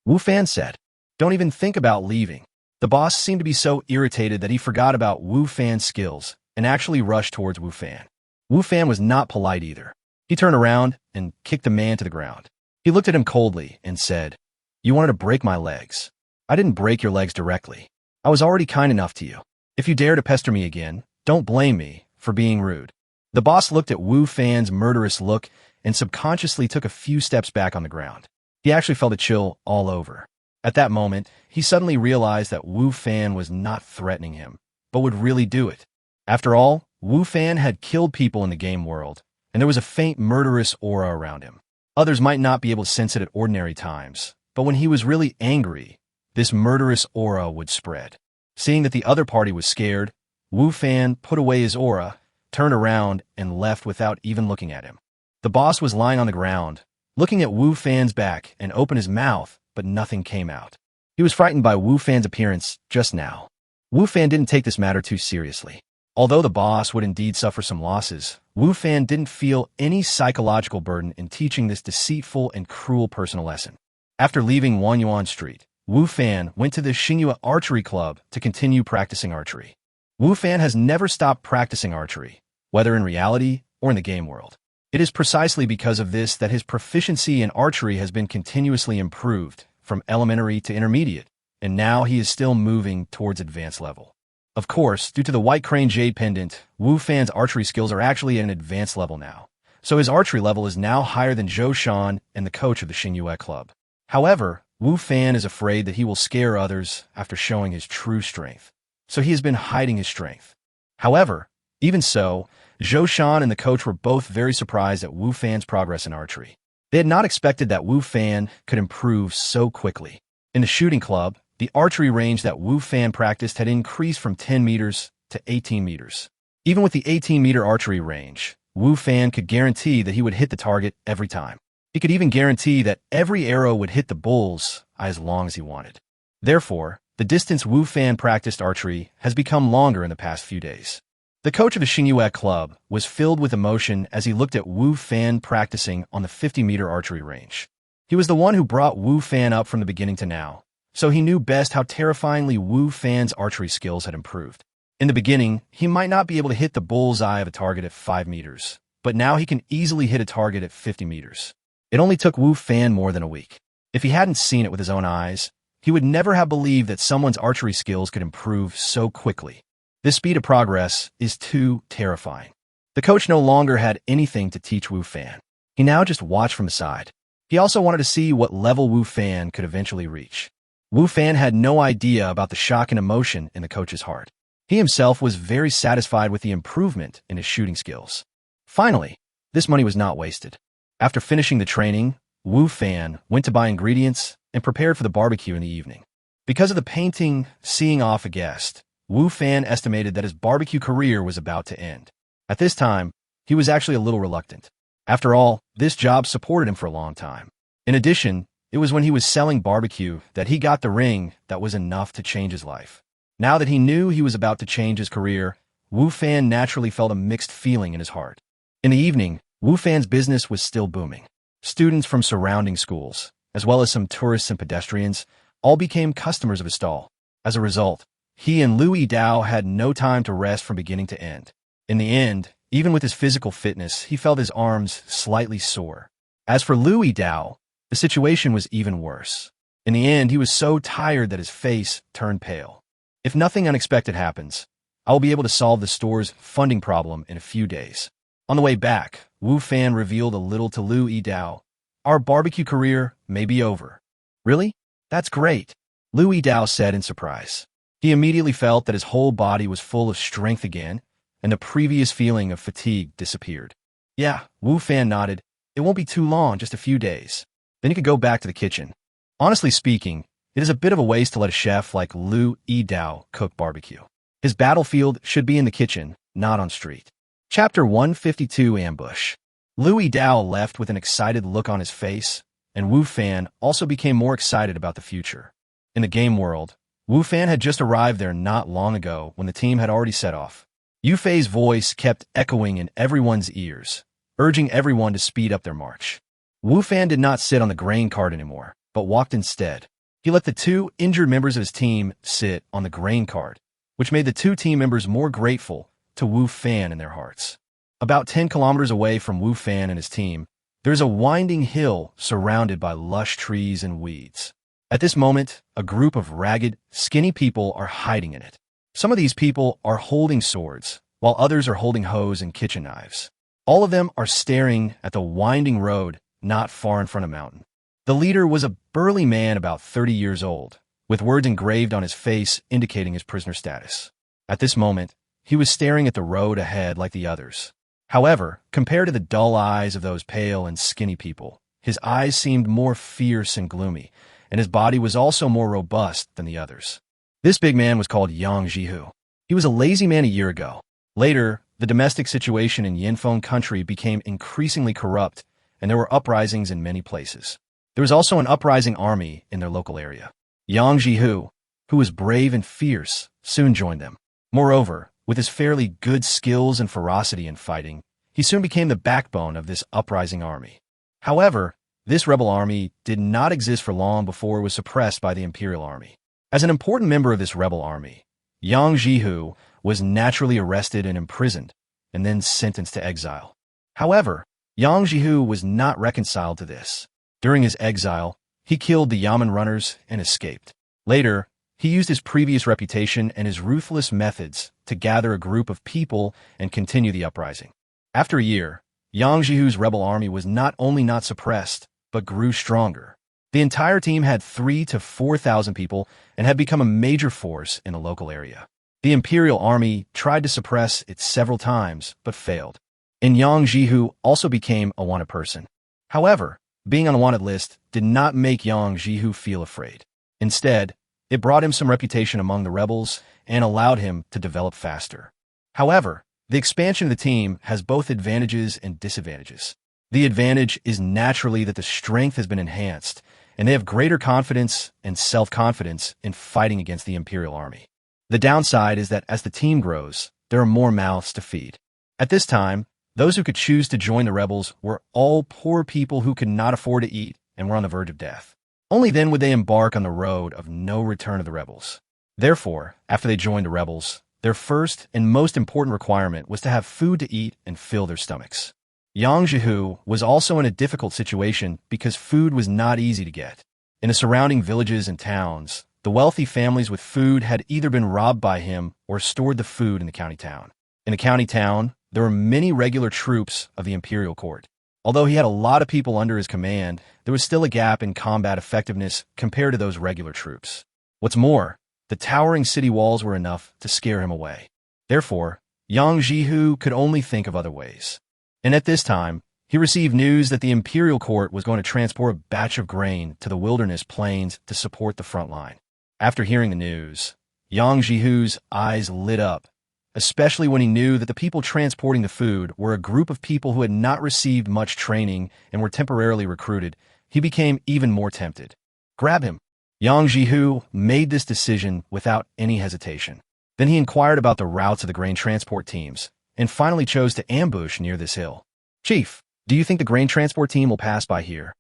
Wu Fan said. "Don't even think about leaving." The boss seemed to be so irritated that he forgot about Wu Fan's skills and actually rushed towards Wu Fan. Wu Fan was not polite either. He turned around and kicked the man to the ground. He looked at him coldly and said, "You wanted to break my legs. I didn't break your legs directly. I was already kind enough to you. If you dare to pester me again, don't blame me for being rude." The boss looked at Wu Fan's murderous look and subconsciously took a few steps back on the ground. He actually felt a chill all over. At that moment, he suddenly realized that Wu Fan was not threatening him, but would really do it. After all, Wu Fan had killed people in the game world, and there was a faint murderous aura around him. Others might not be able to sense it at ordinary times, but when he was really angry, this murderous aura would spread. Seeing that the other party was scared, Wu Fan put away his aura, turned around, and left without even looking at him. The boss was lying on the ground, looking at Wu Fan's back, and opened his mouth, but nothing came out. He was frightened by Wu Fan's appearance just now. Wu Fan didn't take this matter too seriously. Although the boss would indeed suffer some losses, Wu Fan didn't feel any psychological burden in teaching this deceitful and cruel person a lesson. After leaving Wanyuan Street, Wu Fan went to the Xinghua Archery Club to continue practicing archery. Wu Fan has never stopped practicing archery, whether in reality or in the game world. It is precisely because of this that his proficiency in archery has been continuously improved, from elementary to intermediate, and now he is still moving towards advanced level. Of course, due to the White Crane Jade Pendant, Wu Fan's archery skills are actually at an advanced level now, so his archery level is now higher than Zhou Shan and the coach of the Xinghua Club. However, Wu Fan is afraid that he will scare others after showing his true strength, so he has been hiding his strength. However, even so, Zhou Shan and the coach were both very surprised at Wu Fan's progress in archery. They had not expected that Wu Fan could improve so quickly. In the shooting club, the archery range that Wu Fan practiced had increased from 10 meters to 18 meters. Even with the 18-meter archery range, Wu Fan could guarantee that he would hit the target every time. He could even guarantee that every arrow would hit the bull's eye as long as he wanted. Therefore, the distance Wu Fan practiced archery has become longer in the past few days. The coach of the Xinghua Club was filled with emotion as he looked at Wu Fan practicing on the 50-meter archery range. He was the one who brought Wu Fan up from the beginning to now, so he knew best how terrifyingly Wu Fan's archery skills had improved. In the beginning, he might not be able to hit the bull's eye of a target at 5 meters, but now he can easily hit a target at 50 meters. It only took Wu Fan more than a week. If he hadn't seen it with his own eyes, he would never have believed that someone's archery skills could improve so quickly. This speed of progress is too terrifying. The coach no longer had anything to teach Wu Fan. He now just watched from the side. He also wanted to see what level Wu Fan could eventually reach. Wu Fan had no idea about the shock and emotion in the coach's heart. He himself was very satisfied with the improvement in his shooting skills. Finally, this money was not wasted. After finishing the training, Wu Fan went to buy ingredients and prepared for the barbecue in the evening. Because of the painting seeing off a guest, Wu Fan estimated that his barbecue career was about to end. At this time, he was actually a little reluctant. After all, this job supported him for a long time. In addition, it was when he was selling barbecue that he got the ring that was enough to change his life. Now that he knew he was about to change his career, Wu Fan naturally felt a mixed feeling in his heart. In the evening, Wu Fan's business was still booming. Students from surrounding schools, as well as some tourists and pedestrians, all became customers of his stall. As a result, he and Lu Yidao had no time to rest from beginning to end. In the end, even with his physical fitness, he felt his arms slightly sore. As for Lu Yidao, the situation was even worse. In the end, he was so tired that his face turned pale. If nothing unexpected happens, I will be able to solve the store's funding problem in a few days. On the way back, Wu Fan revealed a little to Lu Yidao. Our barbecue career may be over. Really? That's great, Lu Yidao said in surprise. He immediately felt that his whole body was full of strength again, and the previous feeling of fatigue disappeared. Yeah, Wu Fan nodded. It won't be too long, just a few days. Then you could go back to the kitchen. Honestly speaking, it is a bit of a waste to let a chef like Lu Yidao cook barbecue. His battlefield should be in the kitchen, not on street. Chapter 152 Ambush. Lu Yidao left with an excited look on his face, and Wu Fan also became more excited about the future. In the game world, Wu Fan had just arrived there not long ago when the team had already set off. Yu Fei's voice kept echoing in everyone's ears, urging everyone to speed up their march. Wu Fan did not sit on the grain cart anymore, but walked instead. He let the two injured members of his team sit on the grain cart, which made the two team members more grateful to Wu Fan in their hearts. About 10 kilometers away from Wu Fan and his team, there is a winding hill surrounded by lush trees and weeds. At this moment, a group of ragged, skinny people are hiding in it. Some of these people are holding swords, while others are holding hoes and kitchen knives. All of them are staring at the winding road not far in front of the mountain. The leader was a burly man about 30 years old, with words engraved on his face indicating his prisoner status. At this moment, he was staring at the road ahead like the others. However, compared to the dull eyes of those pale and skinny people, his eyes seemed more fierce and gloomy, and his body was also more robust than the others. This big man was called Yang Jihu. He was a lazy man a year ago. Later, the domestic situation in Yinfeng country became increasingly corrupt, and there were uprisings in many places. There was also an uprising army in their local area. Yang Jihu, who was brave and fierce, soon joined them. Moreover, with his fairly good skills and ferocity in fighting, he soon became the backbone of this uprising army. However, this rebel army did not exist for long before it was suppressed by the imperial army. As an important member of this rebel army, Yang Jihu was naturally arrested and imprisoned, and then sentenced to exile. However, Yang Jihu was not reconciled to this. During his exile, he killed the Yamen runners and escaped. Later, he used his previous reputation and his ruthless methods to gather a group of people and continue the uprising. After a year, Yang Jihu's rebel army was not only not suppressed, but grew stronger. The entire team had 3,000 to 4,000 people and had become a major force in the local area. The imperial army tried to suppress it several times, but failed. And Yang Jihu also became a wanted person. However, being on the wanted list did not make Yang Jihu feel afraid. Instead, it brought him some reputation among the rebels and allowed him to develop faster. However, the expansion of the team has both advantages and disadvantages. The advantage is naturally that the strength has been enhanced, and they have greater confidence and self-confidence in fighting against the imperial army. The downside is that as the team grows, there are more mouths to feed. At this time, those who could choose to join the rebels were all poor people who could not afford to eat and were on the verge of death. Only then would they embark on the road of no return of the rebels. Therefore, after they joined the rebels, their first and most important requirement was to have food to eat and fill their stomachs. Yang Jihu was also in a difficult situation because food was not easy to get. In the surrounding villages and towns, the wealthy families with food had either been robbed by him or stored the food in the county town. In the county town, there were many regular troops of the imperial court. Although he had a lot of people under his command, there was still a gap in combat effectiveness compared to those regular troops. What's more, the towering city walls were enough to scare him away. Therefore, Yang Jihu could only think of other ways. And at this time, he received news that the imperial court was going to transport a batch of grain to the wilderness plains to support the front line. After hearing the news, Yang Jihu's eyes lit up, especially when he knew that the people transporting the food were a group of people who had not received much training and were temporarily recruited. He became even more tempted. Grab him. Yang Jihu made this decision without any hesitation. Then he inquired about the routes of the grain transport teams, and finally chose to ambush near this hill. Chief, do you think the grain transport team will pass by here?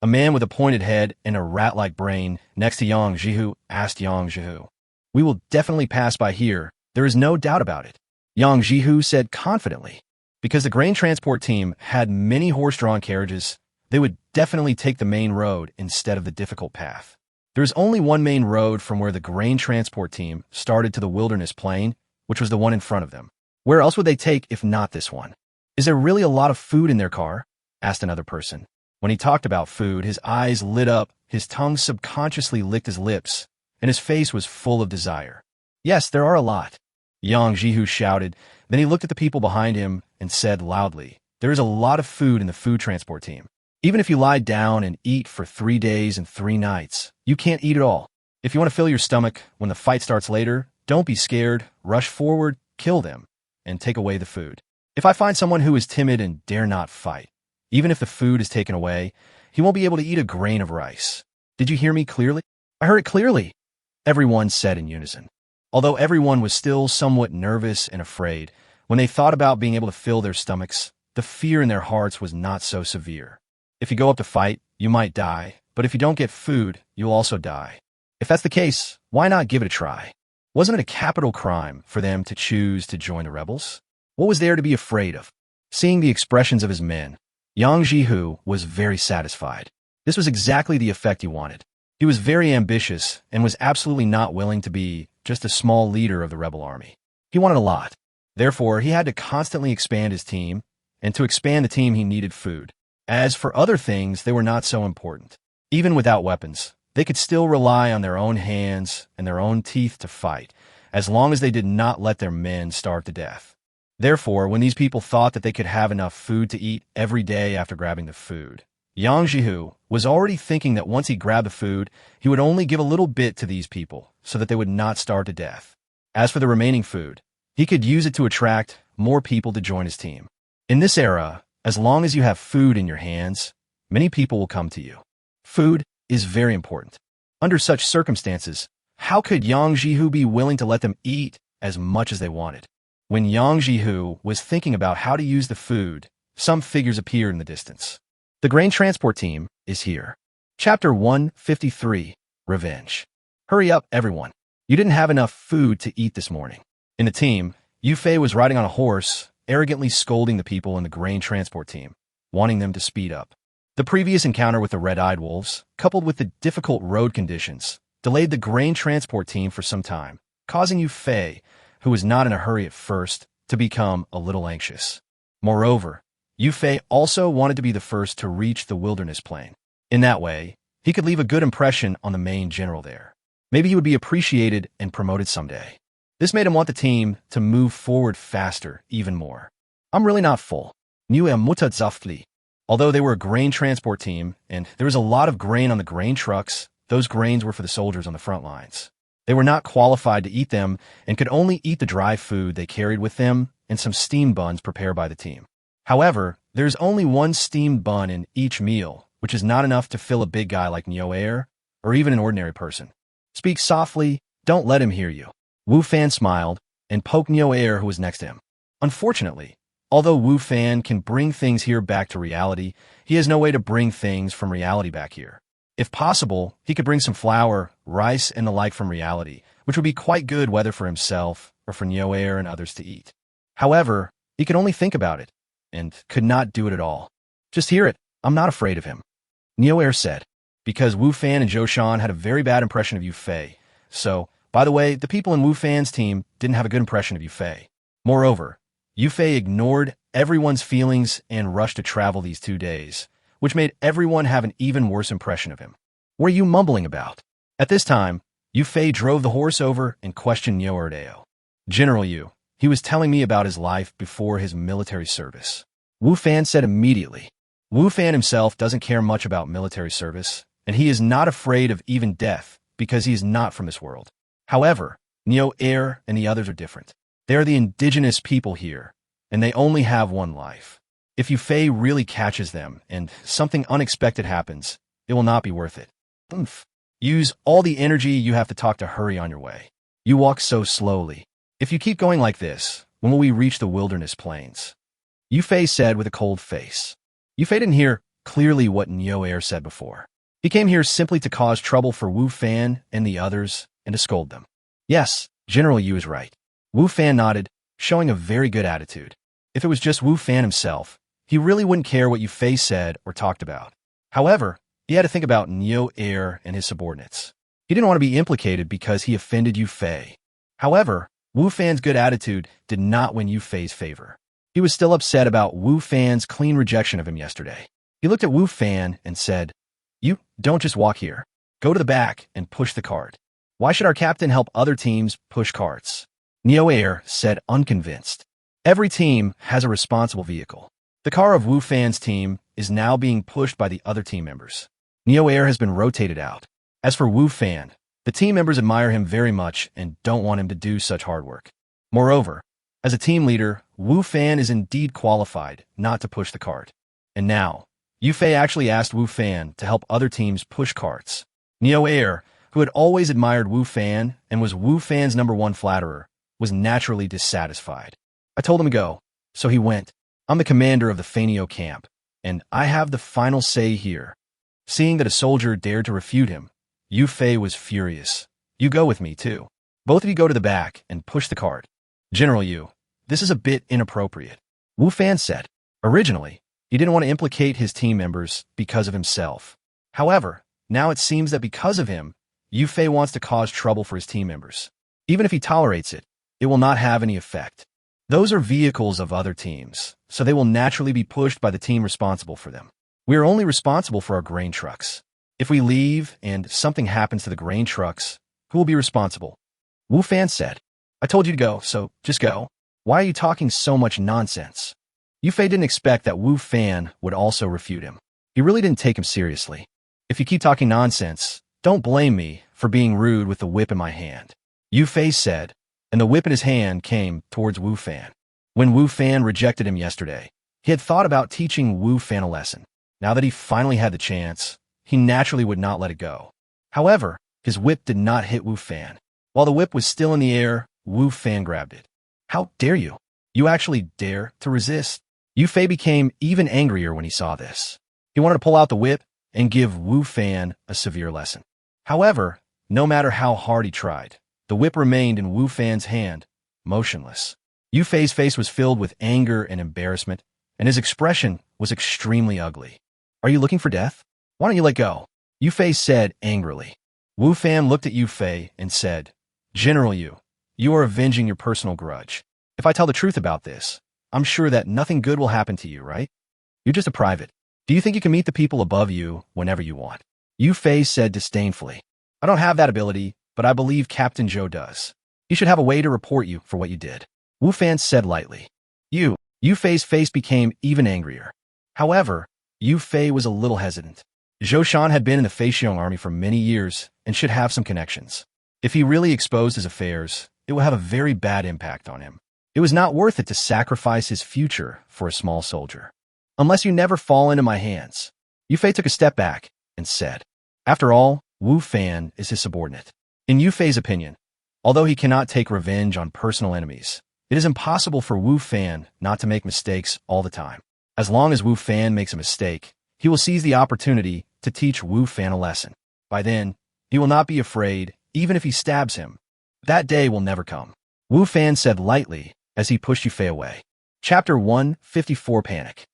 A man with a pointed head and a rat-like brain next to Yang Jihu asked Yang Jihu. We will definitely pass by here. There is no doubt about it, Yang Jihu said confidently. Because the grain transport team had many horse-drawn carriages, they would definitely take the main road instead of the difficult path. There is only one main road from where the grain transport team started to the wilderness plain, which was the one in front of them. Where else would they take if not this one? Is there really a lot of food in their car? Asked another person. When he talked about food, his eyes lit up, his tongue subconsciously licked his lips, and his face was full of desire. Yes, there are a lot. Yang Jihu shouted. Then he looked at the people behind him and said loudly, there is a lot of food in the food transport team. Even if you lie down and eat for 3 days and 3 nights, you can't eat it all. If you want to fill your stomach when the fight starts later, don't be scared, rush forward, kill them, and take away the food. If I find someone who is timid and dare not fight, even if the food is taken away, he won't be able to eat a grain of rice. Did you hear me clearly? I heard it clearly, everyone said in unison. Although everyone was still somewhat nervous and afraid, when they thought about being able to fill their stomachs, the fear in their hearts was not so severe. If you go up to fight, you might die, but if you don't get food, you'll also die. If that's the case, why not give it a try? Wasn't it a capital crime for them to choose to join the rebels? What was there to be afraid of? Seeing the expressions of his men, Yang Jihu was very satisfied. This was exactly the effect he wanted. He was very ambitious and was absolutely not willing to be just a small leader of the rebel army. He wanted a lot. Therefore, he had to constantly expand his team, and to expand the team he needed food. As for other things, they were not so important. Even without weapons, they could still rely on their own hands and their own teeth to fight, as long as they did not let their men starve to death. Therefore, when these people thought that they could have enough food to eat every day after grabbing the food, Yang Jihu was already thinking that once he grabbed the food, he would only give a little bit to these people so that they would not starve to death. As for the remaining food, he could use it to attract more people to join his team. In this era, as long as you have food in your hands, many people will come to you. Food is very important. Under such circumstances, how could Yang Jihu be willing to let them eat as much as they wanted? When Yang Jihu was thinking about how to use the food, some figures appeared in the distance. The grain transport team is here. Chapter 153, Revenge. Hurry up, everyone. You didn't have enough food to eat this morning. In the team, Yu Fei was riding on a horse, arrogantly scolding the people in the grain transport team, wanting them to speed up. The previous encounter with the red-eyed wolves, coupled with the difficult road conditions, delayed the grain transport team for some time, causing Yu Fei, who was not in a hurry at first, to become a little anxious. Moreover, Yu Fei also wanted to be the first to reach the wilderness plain. In that way, he could leave a good impression on the main general there. Maybe he would be appreciated and promoted someday. This made him want the team to move forward faster, even more. I'm really not full. Although they were a grain transport team, and there was a lot of grain on the grain trucks, those grains were for the soldiers on the front lines. They were not qualified to eat them and could only eat the dry food they carried with them and some steamed buns prepared by the team. However, there's only one steamed bun in each meal, which is not enough to fill a big guy like Neo Air or even an ordinary person. Speak softly, don't let him hear you. Wu Fan smiled and poked Neo Air, who was next to him. Unfortunately, although Wu Fan can bring things here back to reality, he has no way to bring things from reality back here. If possible, he could bring some flour, rice, and the like from reality, which would be quite good whether for himself or for Neo Air and others to eat. However, he could only think about it, and could not do it at all. Just hear it, I'm not afraid of him. Neo Air said, because Wu Fan and Zhou Shan had a very bad impression of Yu Fei. So, by the way, the people in Wu Fan's team didn't have a good impression of Yu Fei. Moreover, Yu Fei ignored everyone's feelings and rushed to travel these 2 days, which made everyone have an even worse impression of him. What are you mumbling about? At this time, Yu Fei drove the horse over and questioned Nyo Erdeo. General Yu, he was telling me about his life before his military service. Wu Fan said immediately. Wu Fan himself doesn't care much about military service, and he is not afraid of even death because he is not from this world. However, Neo Air and the others are different. They are the indigenous people here, and they only have one life. If Yu Fei really catches them and something unexpected happens, it will not be worth it. Use all the energy you have to talk to hurry on your way. You walk so slowly. If you keep going like this, when will we reach the wilderness plains? Yu Fei said with a cold face. Yu Fei didn't hear clearly what Nyo Air said before. He came here simply to cause trouble for Wu Fan and the others and to scold them. Yes, General Yu is right. Wu Fan nodded, showing a very good attitude. If it was just Wu Fan himself, he really wouldn't care what Yu Fei said or talked about. However, he had to think about Nyo Air and his subordinates. He didn't want to be implicated because he offended Yu Fei. However, Wu Fan's good attitude did not win Yu Fei's favor. He was still upset about Wu Fan's clean rejection of him yesterday. He looked at Wu Fan and said, "You don't just walk here. Go to the back and push the cart. Why should our captain help other teams push carts?" Neo Air said, unconvinced. Every team has a responsible vehicle. The car of Wu Fan's team is now being pushed by the other team members. Neo Air has been rotated out. As for Wu Fan, the team members admire him very much and don't want him to do such hard work. Moreover, as a team leader, Wu Fan is indeed qualified not to push the cart. And now, Yu Fei actually asked Wu Fan to help other teams push carts. Neo Air, who had always admired Wu Fan and was Wu Fan's #1 flatterer, was naturally dissatisfied. I told him to go, so he went. I'm the commander of the Fanio camp, and I have the final say here. Seeing that a soldier dared to refute him, Yu Fei was furious. You go with me, too. Both of you go to the back and push the cart. General Yu, this is a bit inappropriate, Wu Fan said. Originally, he didn't want to implicate his team members because of himself. However, now it seems that because of him, Yu Fei wants to cause trouble for his team members. Even if he tolerates it, it will not have any effect. Those are vehicles of other teams, so they will naturally be pushed by the team responsible for them. We are only responsible for our grain trucks. If we leave and something happens to the grain trucks, who will be responsible? Wu Fan said. I told you to go, so just go. Why are you talking so much nonsense? Yu Fei didn't expect that Wu Fan would also refute him. He really didn't take him seriously. If you keep talking nonsense, don't blame me for being rude with the whip in my hand, Yu Fei said, and the whip in his hand came towards Wu Fan. When Wu Fan rejected him yesterday, he had thought about teaching Wu Fan a lesson. Now that he finally had the chance, he naturally would not let it go. However, his whip did not hit Wu Fan. While the whip was still in the air, Wu Fan grabbed it. How dare you? You actually dare to resist? Yu Fei became even angrier when he saw this. He wanted to pull out the whip and give Wu Fan a severe lesson. However, no matter how hard he tried, the whip remained in Wu Fan's hand, motionless. Yu Fei's face was filled with anger and embarrassment, and his expression was extremely ugly. Are you looking for death? Why don't you let go? Yu Fei said angrily. Wu Fan looked at Yu Fei and said, General Yu, you are avenging your personal grudge. If I tell the truth about this, I'm sure that nothing good will happen to you, right? You're just a private. Do you think you can meet the people above you whenever you want? Yu Fei said disdainfully. I don't have that ability, but I believe Captain Zhou does. He should have a way to report you for what you did. Wu Fan said lightly. Yu Fei's face became even angrier. However, Yu Fei was a little hesitant. Zhou Shan had been in the Feixiong army for many years and should have some connections. If he really exposed his affairs, it would have a very bad impact on him. It was not worth it to sacrifice his future for a small soldier. Unless you never fall into my hands. Yu Fei took a step back and said, After all, Wu Fan is his subordinate. In Yu Fei's opinion, although he cannot take revenge on personal enemies, it is impossible for Wu Fan not to make mistakes all the time. As long as Wu Fan makes a mistake, he will seize the opportunity to teach Wu Fan a lesson. By then, he will not be afraid, even if he stabs him. That day will never come. Wu Fan said lightly as he pushed Yu Fei away. Chapter 154 Panic.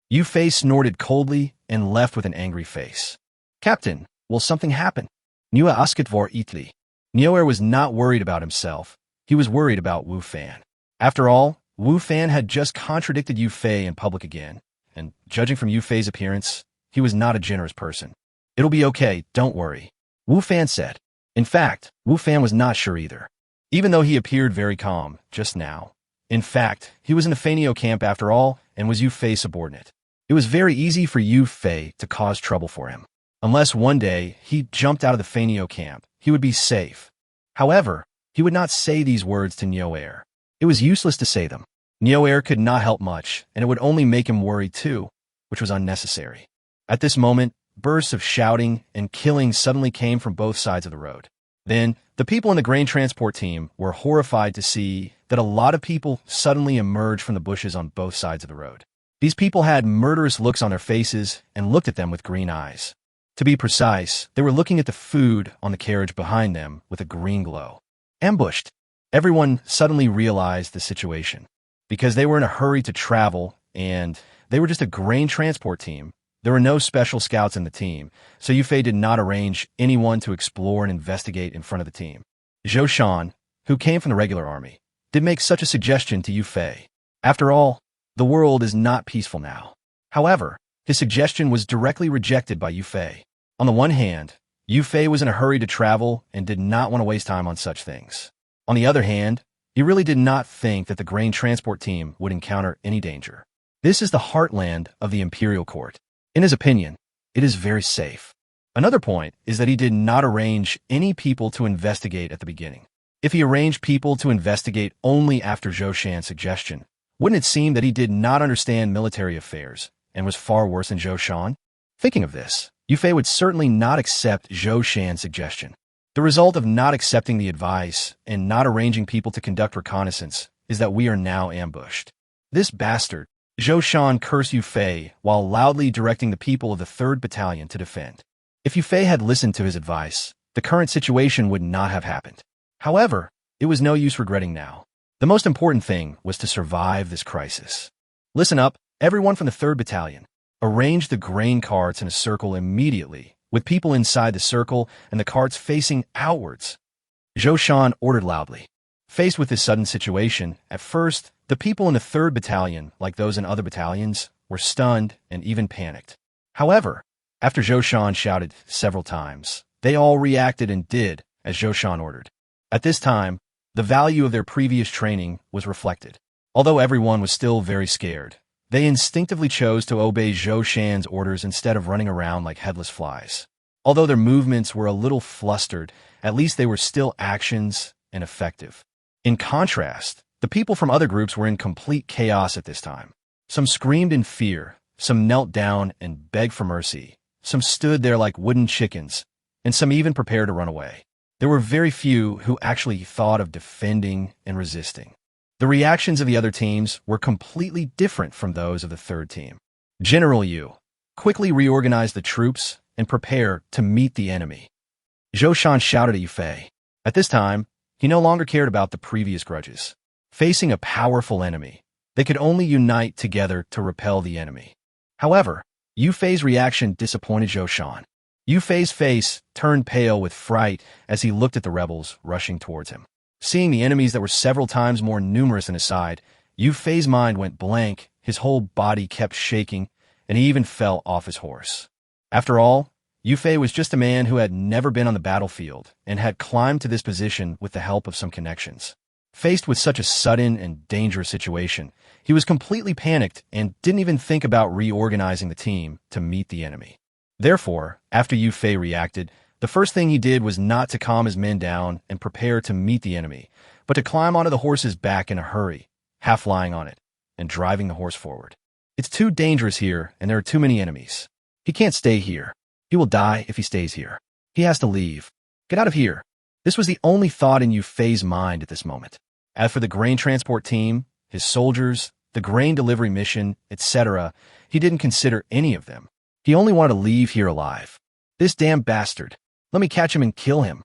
Yu Fei snorted coldly and left with an angry face. Captain, will something happen? Nua asket vor itli. Nioer was not worried about himself. He was worried about Wu Fan. After all, Wu Fan had just contradicted Yu Fei in public again, and judging from Yu Fei's appearance, he was not a generous person. It'll be okay, don't worry, Wu Fan said. In fact, Wu Fan was not sure either. Even though he appeared very calm just now. In fact, he was in the Fanio camp after all and was Yu Fei's subordinate. It was very easy for Yu Fei to cause trouble for him. Unless one day he jumped out of the Fanio camp, he would be safe. However, he would not say these words to Nioer. It was useless to say them. Nioer could not help much, and it would only make him worry too, which was unnecessary. At this moment, bursts of shouting and killing suddenly came from both sides of the road. Then, the people in the grain transport team were horrified to see that a lot of people suddenly emerged from the bushes on both sides of the road. These people had murderous looks on their faces and looked at them with green eyes. To be precise, they were looking at the food on the carriage behind them with a green glow. Ambushed. Everyone suddenly realized the situation. Because they were in a hurry to travel, and they were just a grain transport team, there were no special scouts in the team, so Yu Fei did not arrange anyone to explore and investigate in front of the team. Zhou Shan, who came from the regular army, did make such a suggestion to Yu Fei. After all, the world is not peaceful now. However, his suggestion was directly rejected by Yu Fei. On the one hand, Yu Fei was in a hurry to travel and did not want to waste time on such things. On the other hand, he really did not think that the grain transport team would encounter any danger. This is the heartland of the imperial court. In his opinion, it is very safe. Another point is that he did not arrange any people to investigate at the beginning. If he arranged people to investigate only after Zhou Shan's suggestion, wouldn't it seem that he did not understand military affairs and was far worse than Zhou Shan? Thinking of this, Yu Fei would certainly not accept Zhou Shan's suggestion. The result of not accepting the advice and not arranging people to conduct reconnaissance is that we are now ambushed. This bastard, Zhou Shan, cursed Yu Fei while loudly directing the people of the 3rd Battalion to defend. If Yu Fei had listened to his advice, the current situation would not have happened. However, it was no use regretting now. The most important thing was to survive this crisis. Listen up, everyone from the 3rd Battalion. Arrange the grain carts in a circle immediately, with people inside the circle and the carts facing outwards. Zhou Shan ordered loudly. Faced with this sudden situation, at first, the people in the 3rd Battalion, like those in other battalions, were stunned and even panicked. However, after Zhou Shan shouted several times, they all reacted and did as Zhou Shan ordered. At this time, the value of their previous training was reflected. Although everyone was still very scared, they instinctively chose to obey Zhou Shan's orders instead of running around like headless flies. Although their movements were a little flustered, at least they were still actions and effective. In contrast, the people from other groups were in complete chaos at this time. Some screamed in fear, some knelt down and begged for mercy, some stood there like wooden chickens, and some even prepared to run away. There were very few who actually thought of defending and resisting. The reactions of the other teams were completely different from those of the 3rd team. General Yu quickly reorganized the troops and prepare to meet the enemy. Zhou Shan shouted at Yu Fei. At this time, he no longer cared about the previous grudges. Facing a powerful enemy, they could only unite together to repel the enemy. However, Yu Fei's reaction disappointed Zhou Shan. Yu Fei's face turned pale with fright as he looked at the rebels rushing towards him. Seeing the enemies that were several times more numerous than his side, Yu Fei's mind went blank, his whole body kept shaking, and he even fell off his horse. After all, Yu Fei was just a man who had never been on the battlefield and had climbed to this position with the help of some connections. Faced with such a sudden and dangerous situation, he was completely panicked and didn't even think about reorganizing the team to meet the enemy. Therefore, after Yu Fei reacted, the first thing he did was not to calm his men down and prepare to meet the enemy, but to climb onto the horse's back in a hurry, half lying on it, and driving the horse forward. It's too dangerous here, and there are too many enemies. He can't stay here. He will die if he stays here. He has to leave. Get out of here. This was the only thought in Yu Fei's mind at this moment. As for the grain transport team, his soldiers, the grain delivery mission, etc., he didn't consider any of them. He only wanted to leave here alive. This damn bastard. Let me catch him and kill him.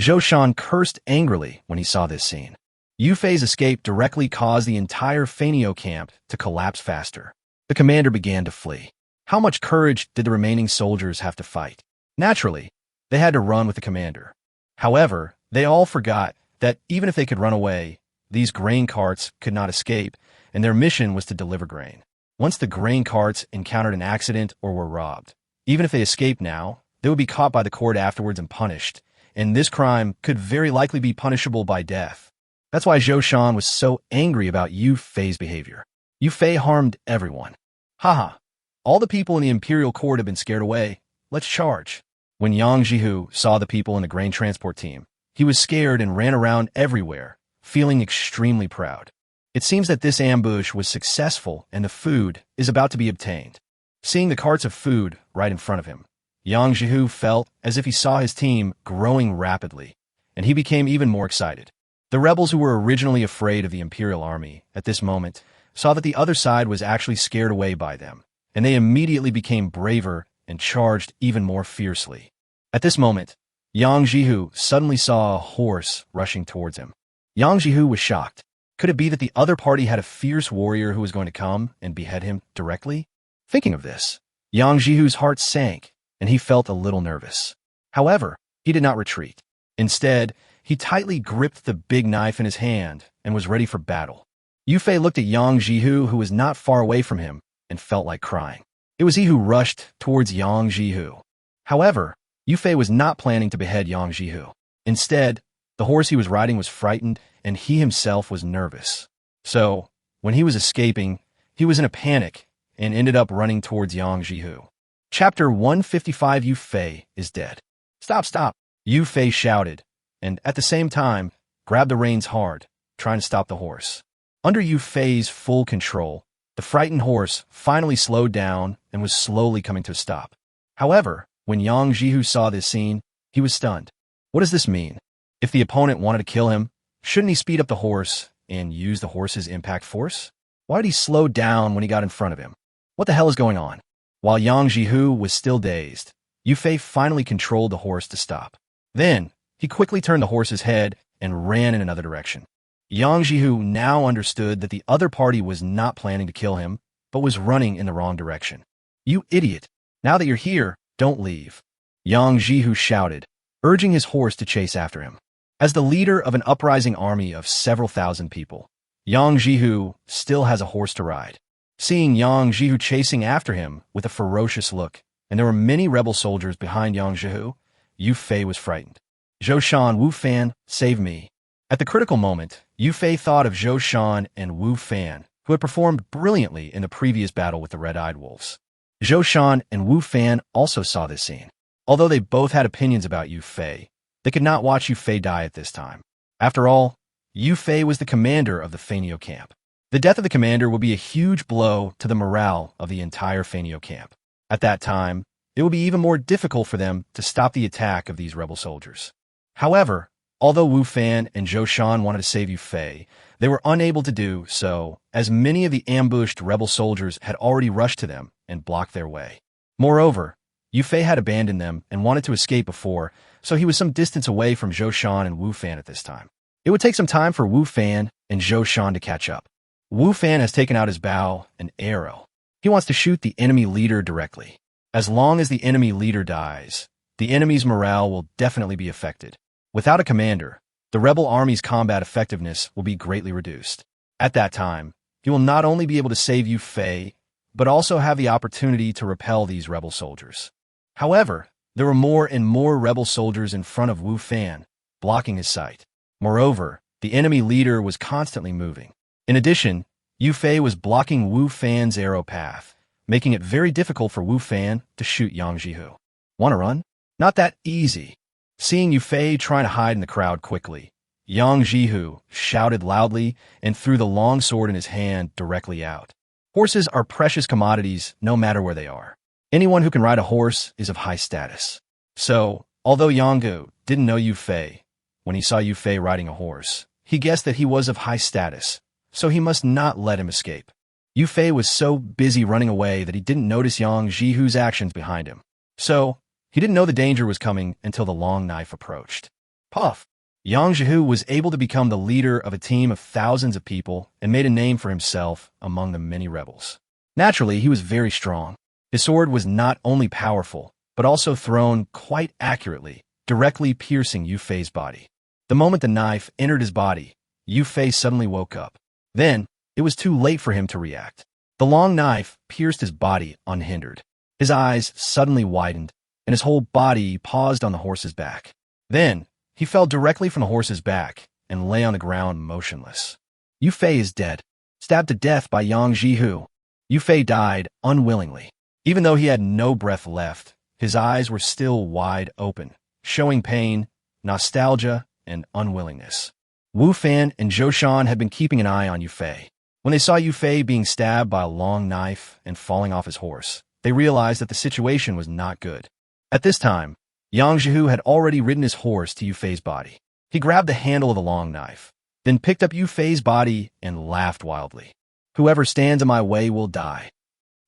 Zhou Shan cursed angrily when he saw this scene. Yu Fei's escape directly caused the entire Feiniao camp to collapse faster. The commander began to flee. How much courage did the remaining soldiers have to fight? Naturally, they had to run with the commander. However, they all forgot that even if they could run away, these grain carts could not escape, and their mission was to deliver grain. Once the grain carts encountered an accident or were robbed, even if they escaped now, they would be caught by the court afterwards and punished, and this crime could very likely be punishable by death. That's why Zhou Shan was so angry about Yu Fei's behavior. Yu Fei harmed everyone. Haha, all the people in the imperial court have been scared away. Let's charge. When Yang Jihu saw the people in the grain transport team, he was scared and ran around everywhere, feeling extremely proud. It seems that this ambush was successful and the food is about to be obtained. Seeing the carts of food right in front of him, Yang Jihu felt as if he saw his team growing rapidly, and he became even more excited. The rebels who were originally afraid of the imperial army at this moment saw that the other side was actually scared away by them, and they immediately became braver and charged even more fiercely. At this moment, Yang Jihu suddenly saw a horse rushing towards him. Yang Jihu was shocked. Could it be that the other party had a fierce warrior who was going to come and behead him directly? Thinking of this, Yang Jihu's heart sank, and he felt a little nervous. However, he did not retreat. Instead, he tightly gripped the big knife in his hand and was ready for battle. Yu Fei looked at Yang Jihu, who was not far away from him, and felt like crying. It was he who rushed towards Yang Jihu. However, Yu Fei was not planning to behead Yang Jihu. Instead, the horse he was riding was frightened, and he himself was nervous. So, when he was escaping, he was in a panic and ended up running towards Yang Jihu. Chapter 155. Yu Fei is dead. Stop, stop, Yu Fei shouted, and at the same time, grabbed the reins hard, trying to stop the horse. Under Yu Fei's full control, the frightened horse finally slowed down and was slowly coming to a stop. However, when Yang Jihu saw this scene, he was stunned. What does this mean? If the opponent wanted to kill him, shouldn't he speed up the horse and use the horse's impact force? Why did he slow down when he got in front of him? What the hell is going on? While Yang Jihu was still dazed, Yu Fei finally controlled the horse to stop. Then, he quickly turned the horse's head and ran in another direction. Yang Jihu now understood that the other party was not planning to kill him, but was running in the wrong direction. You idiot! Now that you're here, don't leave, Yang Jihu shouted, urging his horse to chase after him. As the leader of an uprising army of several thousand people, Yang Jihu still has a horse to ride. Seeing Yang Jihu chasing after him with a ferocious look, and there were many rebel soldiers behind Yang Jihu, Yu Fei was frightened. Zhou Shan, Wu Fan, save me. At the critical moment, Yu Fei thought of Zhou Shan and Wu Fan, who had performed brilliantly in the previous battle with the Red-Eyed Wolves. Zhou Shan and Wu Fan also saw this scene. Although they both had opinions about Yu Fei, they could not watch Yu Fei die at this time. After all, Yu Fei was the commander of the Feiniao camp. The death of the commander would be a huge blow to the morale of the entire Feiniao camp. At that time, it would be even more difficult for them to stop the attack of these rebel soldiers. However, although Wu Fan and Zhou Shan wanted to save Yu Fei, they were unable to do so, as many of the ambushed rebel soldiers had already rushed to them and blocked their way. Moreover, Yu Fei had abandoned them and wanted to escape before, so he was some distance away from Zhou Shan and Wu Fan at this time. It would take some time for Wu Fan and Zhou Shan to catch up. Wu Fan has taken out his bow and arrow. He wants to shoot the enemy leader directly. As long as the enemy leader dies, the enemy's morale will definitely be affected. Without a commander, the rebel army's combat effectiveness will be greatly reduced. At that time, he will not only be able to save Yu Fei, but also have the opportunity to repel these rebel soldiers. However, there were more and more rebel soldiers in front of Wu Fan, blocking his sight. Moreover, the enemy leader was constantly moving. In addition, Yu Fei was blocking Wu Fan's arrow path, making it very difficult for Wu Fan to shoot Yang Jihu. Want to run? Not that easy. Seeing Yu Fei trying to hide in the crowd quickly, Yang Jihu shouted loudly and threw the long sword in his hand directly out. Horses are precious commodities no matter where they are. Anyone who can ride a horse is of high status. So, although Yang Jihu didn't know Yu Fei, when he saw Yu Fei riding a horse, he guessed that he was of high status, so he must not let him escape. Yu Fei was so busy running away that he didn't notice Yang Jihu's actions behind him. So, he didn't know the danger was coming until the long knife approached. Puff! Yang Jihu was able to become the leader of a team of thousands of people and made a name for himself among the many rebels. Naturally, he was very strong. His sword was not only powerful, but also thrown quite accurately, directly piercing Yu Fei's body. The moment the knife entered his body, Yu Fei suddenly woke up. Then, it was too late for him to react. The long knife pierced his body unhindered. His eyes suddenly widened, and his whole body paused on the horse's back. Then, he fell directly from the horse's back and lay on the ground motionless. Yu Fei is dead, stabbed to death by Yang Jihu. Yu Fei died unwillingly. Even though he had no breath left, his eyes were still wide open, showing pain, nostalgia, and unwillingness. Wu Fan and Zhou Shan had been keeping an eye on Yu Fei. When they saw Yu Fei being stabbed by a long knife and falling off his horse, they realized that the situation was not good. At this time, Yang Jihu had already ridden his horse to Yu Fei's body. He grabbed the handle of the long knife, then picked up Yu Fei's body and laughed wildly. Whoever stands in my way will die.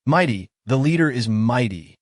Mighty, the leader is mighty.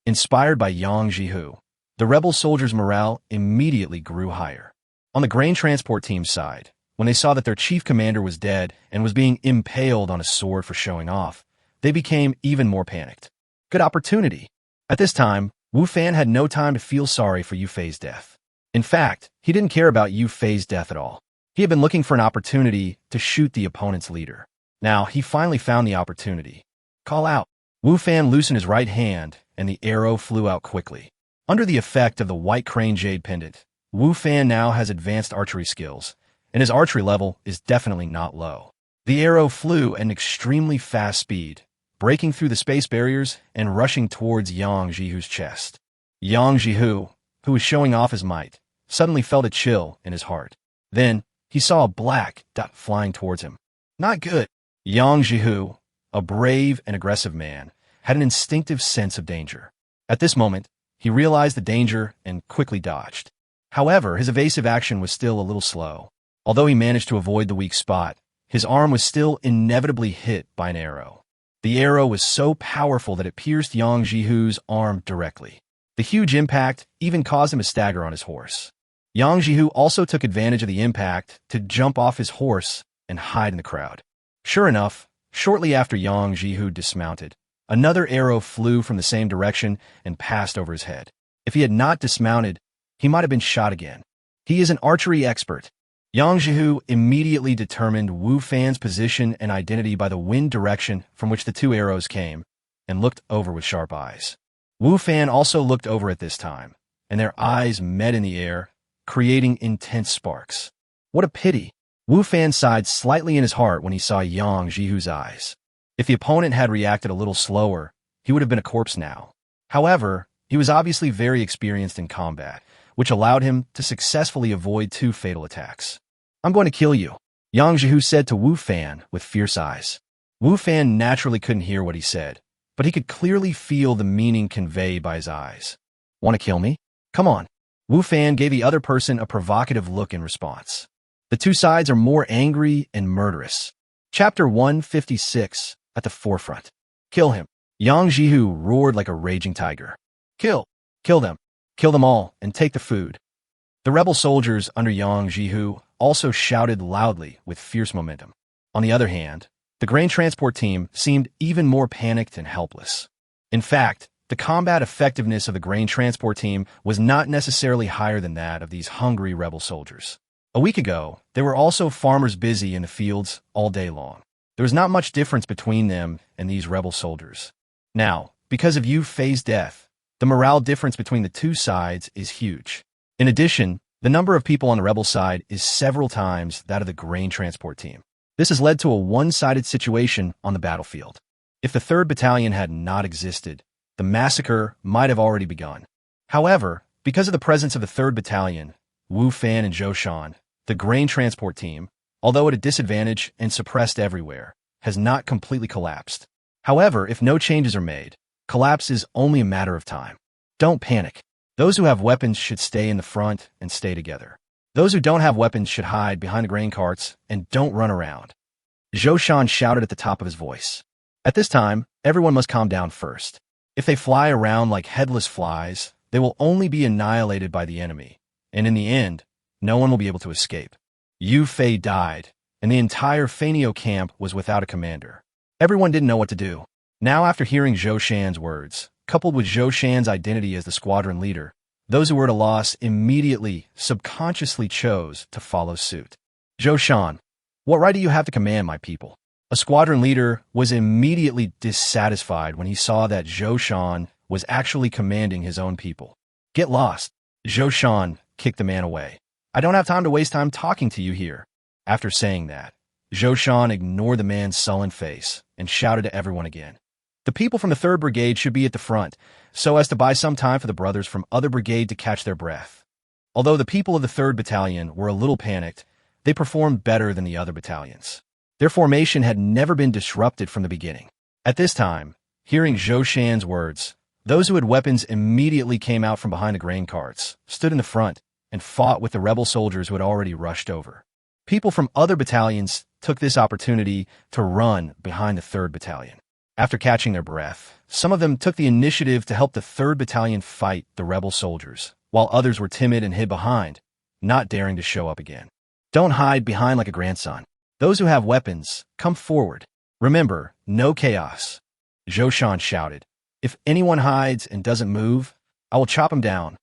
Inspired by Yang Jihu, the rebel soldiers' morale immediately grew higher. On the grain transport team's side, when they saw that their chief commander was dead and was being impaled on a sword for showing off, they became even more panicked. Good opportunity. At this time, Wu Fan had no time to feel sorry for Yu Fei's death. In fact, he didn't care about Yu Fei's death at all. He had been looking for an opportunity to shoot the opponent's leader. Now, he finally found the opportunity. Call out. Wu Fan loosened his right hand, and the arrow flew out quickly. Under the effect of the white crane jade pendant, Wu Fan now has advanced archery skills, and his archery level is definitely not low. The arrow flew at an extremely fast speed, breaking through the space barriers and rushing towards Yang Jihu's chest. Yang Jihu, who was showing off his might, suddenly felt a chill in his heart. Then, he saw a black dot flying towards him. Not good. Yang Jihu, a brave and aggressive man, had an instinctive sense of danger. At this moment, he realized the danger and quickly dodged. However, his evasive action was still a little slow. Although he managed to avoid the weak spot, his arm was still inevitably hit by an arrow. The arrow was so powerful that it pierced Yang Jihu's arm directly. The huge impact even caused him to stagger on his horse. Yang Jihu also took advantage of the impact to jump off his horse and hide in the crowd. Sure enough, shortly after Yang Jihu dismounted, another arrow flew from the same direction and passed over his head. If he had not dismounted, he might have been shot again. He is an archery expert. Yang Jihu immediately determined Wu Fan's position and identity by the wind direction from which the two arrows came, and looked over with sharp eyes. Wu Fan also looked over at this time, and their eyes met in the air, creating intense sparks. What a pity! Wu Fan sighed slightly in his heart when he saw Yang Jihu's eyes. If the opponent had reacted a little slower, he would have been a corpse now. However, he was obviously very experienced in combat, which allowed him to successfully avoid two fatal attacks. I'm going to kill you, Yang Jihu said to Wu Fan with fierce eyes. Wu Fan naturally couldn't hear what he said, but he could clearly feel the meaning conveyed by his eyes. Want to kill me? Come on. Wu Fan gave the other person a provocative look in response. The two sides are more angry and murderous. Chapter 156, at the forefront. Kill him. Yang Jihu roared like a raging tiger. Kill. Kill them. Kill them all, and take the food. The rebel soldiers under Yang Jihu also shouted loudly with fierce momentum. On the other hand, the grain transport team seemed even more panicked and helpless. In fact, the combat effectiveness of the grain transport team was not necessarily higher than that of these hungry rebel soldiers. A week ago, there were also farmers busy in the fields all day long. There was not much difference between them and these rebel soldiers. Now, because of Yu Fei's death, the morale difference between the two sides is huge. In addition, the number of people on the rebel side is several times that of the grain transport team. This has led to a one-sided situation on the battlefield. If the 3rd Battalion had not existed, the massacre might have already begun. However, because of the presence of the 3rd Battalion, Wu Fan and Zhou Shan, the grain transport team, although at a disadvantage and suppressed everywhere, has not completely collapsed. However, if no changes are made, collapse is only a matter of time. Don't panic. Those who have weapons should stay in the front and stay together. Those who don't have weapons should hide behind the grain carts and don't run around. Zhou Shan shouted at the top of his voice. At this time, everyone must calm down first. If they fly around like headless flies, they will only be annihilated by the enemy, and in the end, no one will be able to escape. Yu Fei died, and the entire Feiniao camp was without a commander. Everyone didn't know what to do. Now, after hearing Zhou Shan's words, coupled with Zhou Shan's identity as the squadron leader, those who were at a loss immediately, subconsciously chose to follow suit. Zhou Shan, what right do you have to command my people? A squadron leader was immediately dissatisfied when he saw that Zhou Shan was actually commanding his own people. Get lost. Zhou Shan kicked the man away. I don't have time to waste time talking to you here. After saying that, Zhou Shan ignored the man's sullen face and shouted to everyone again. The people from the 3rd Brigade should be at the front, so as to buy some time for the brothers from other brigade to catch their breath. Although the people of the 3rd Battalion were a little panicked, they performed better than the other battalions. Their formation had never been disrupted from the beginning. At this time, hearing Zhou Shan's words, those who had weapons immediately came out from behind the grain carts, stood in the front, and fought with the rebel soldiers who had already rushed over. People from other battalions took this opportunity to run behind the 3rd Battalion. After catching their breath, some of them took the initiative to help the 3rd Battalion fight the rebel soldiers, while others were timid and hid behind, not daring to show up again. Don't hide behind like a grandson. Those who have weapons, come forward. Remember, no chaos. Zhou Shan shouted. If anyone hides and doesn't move, I will chop him down.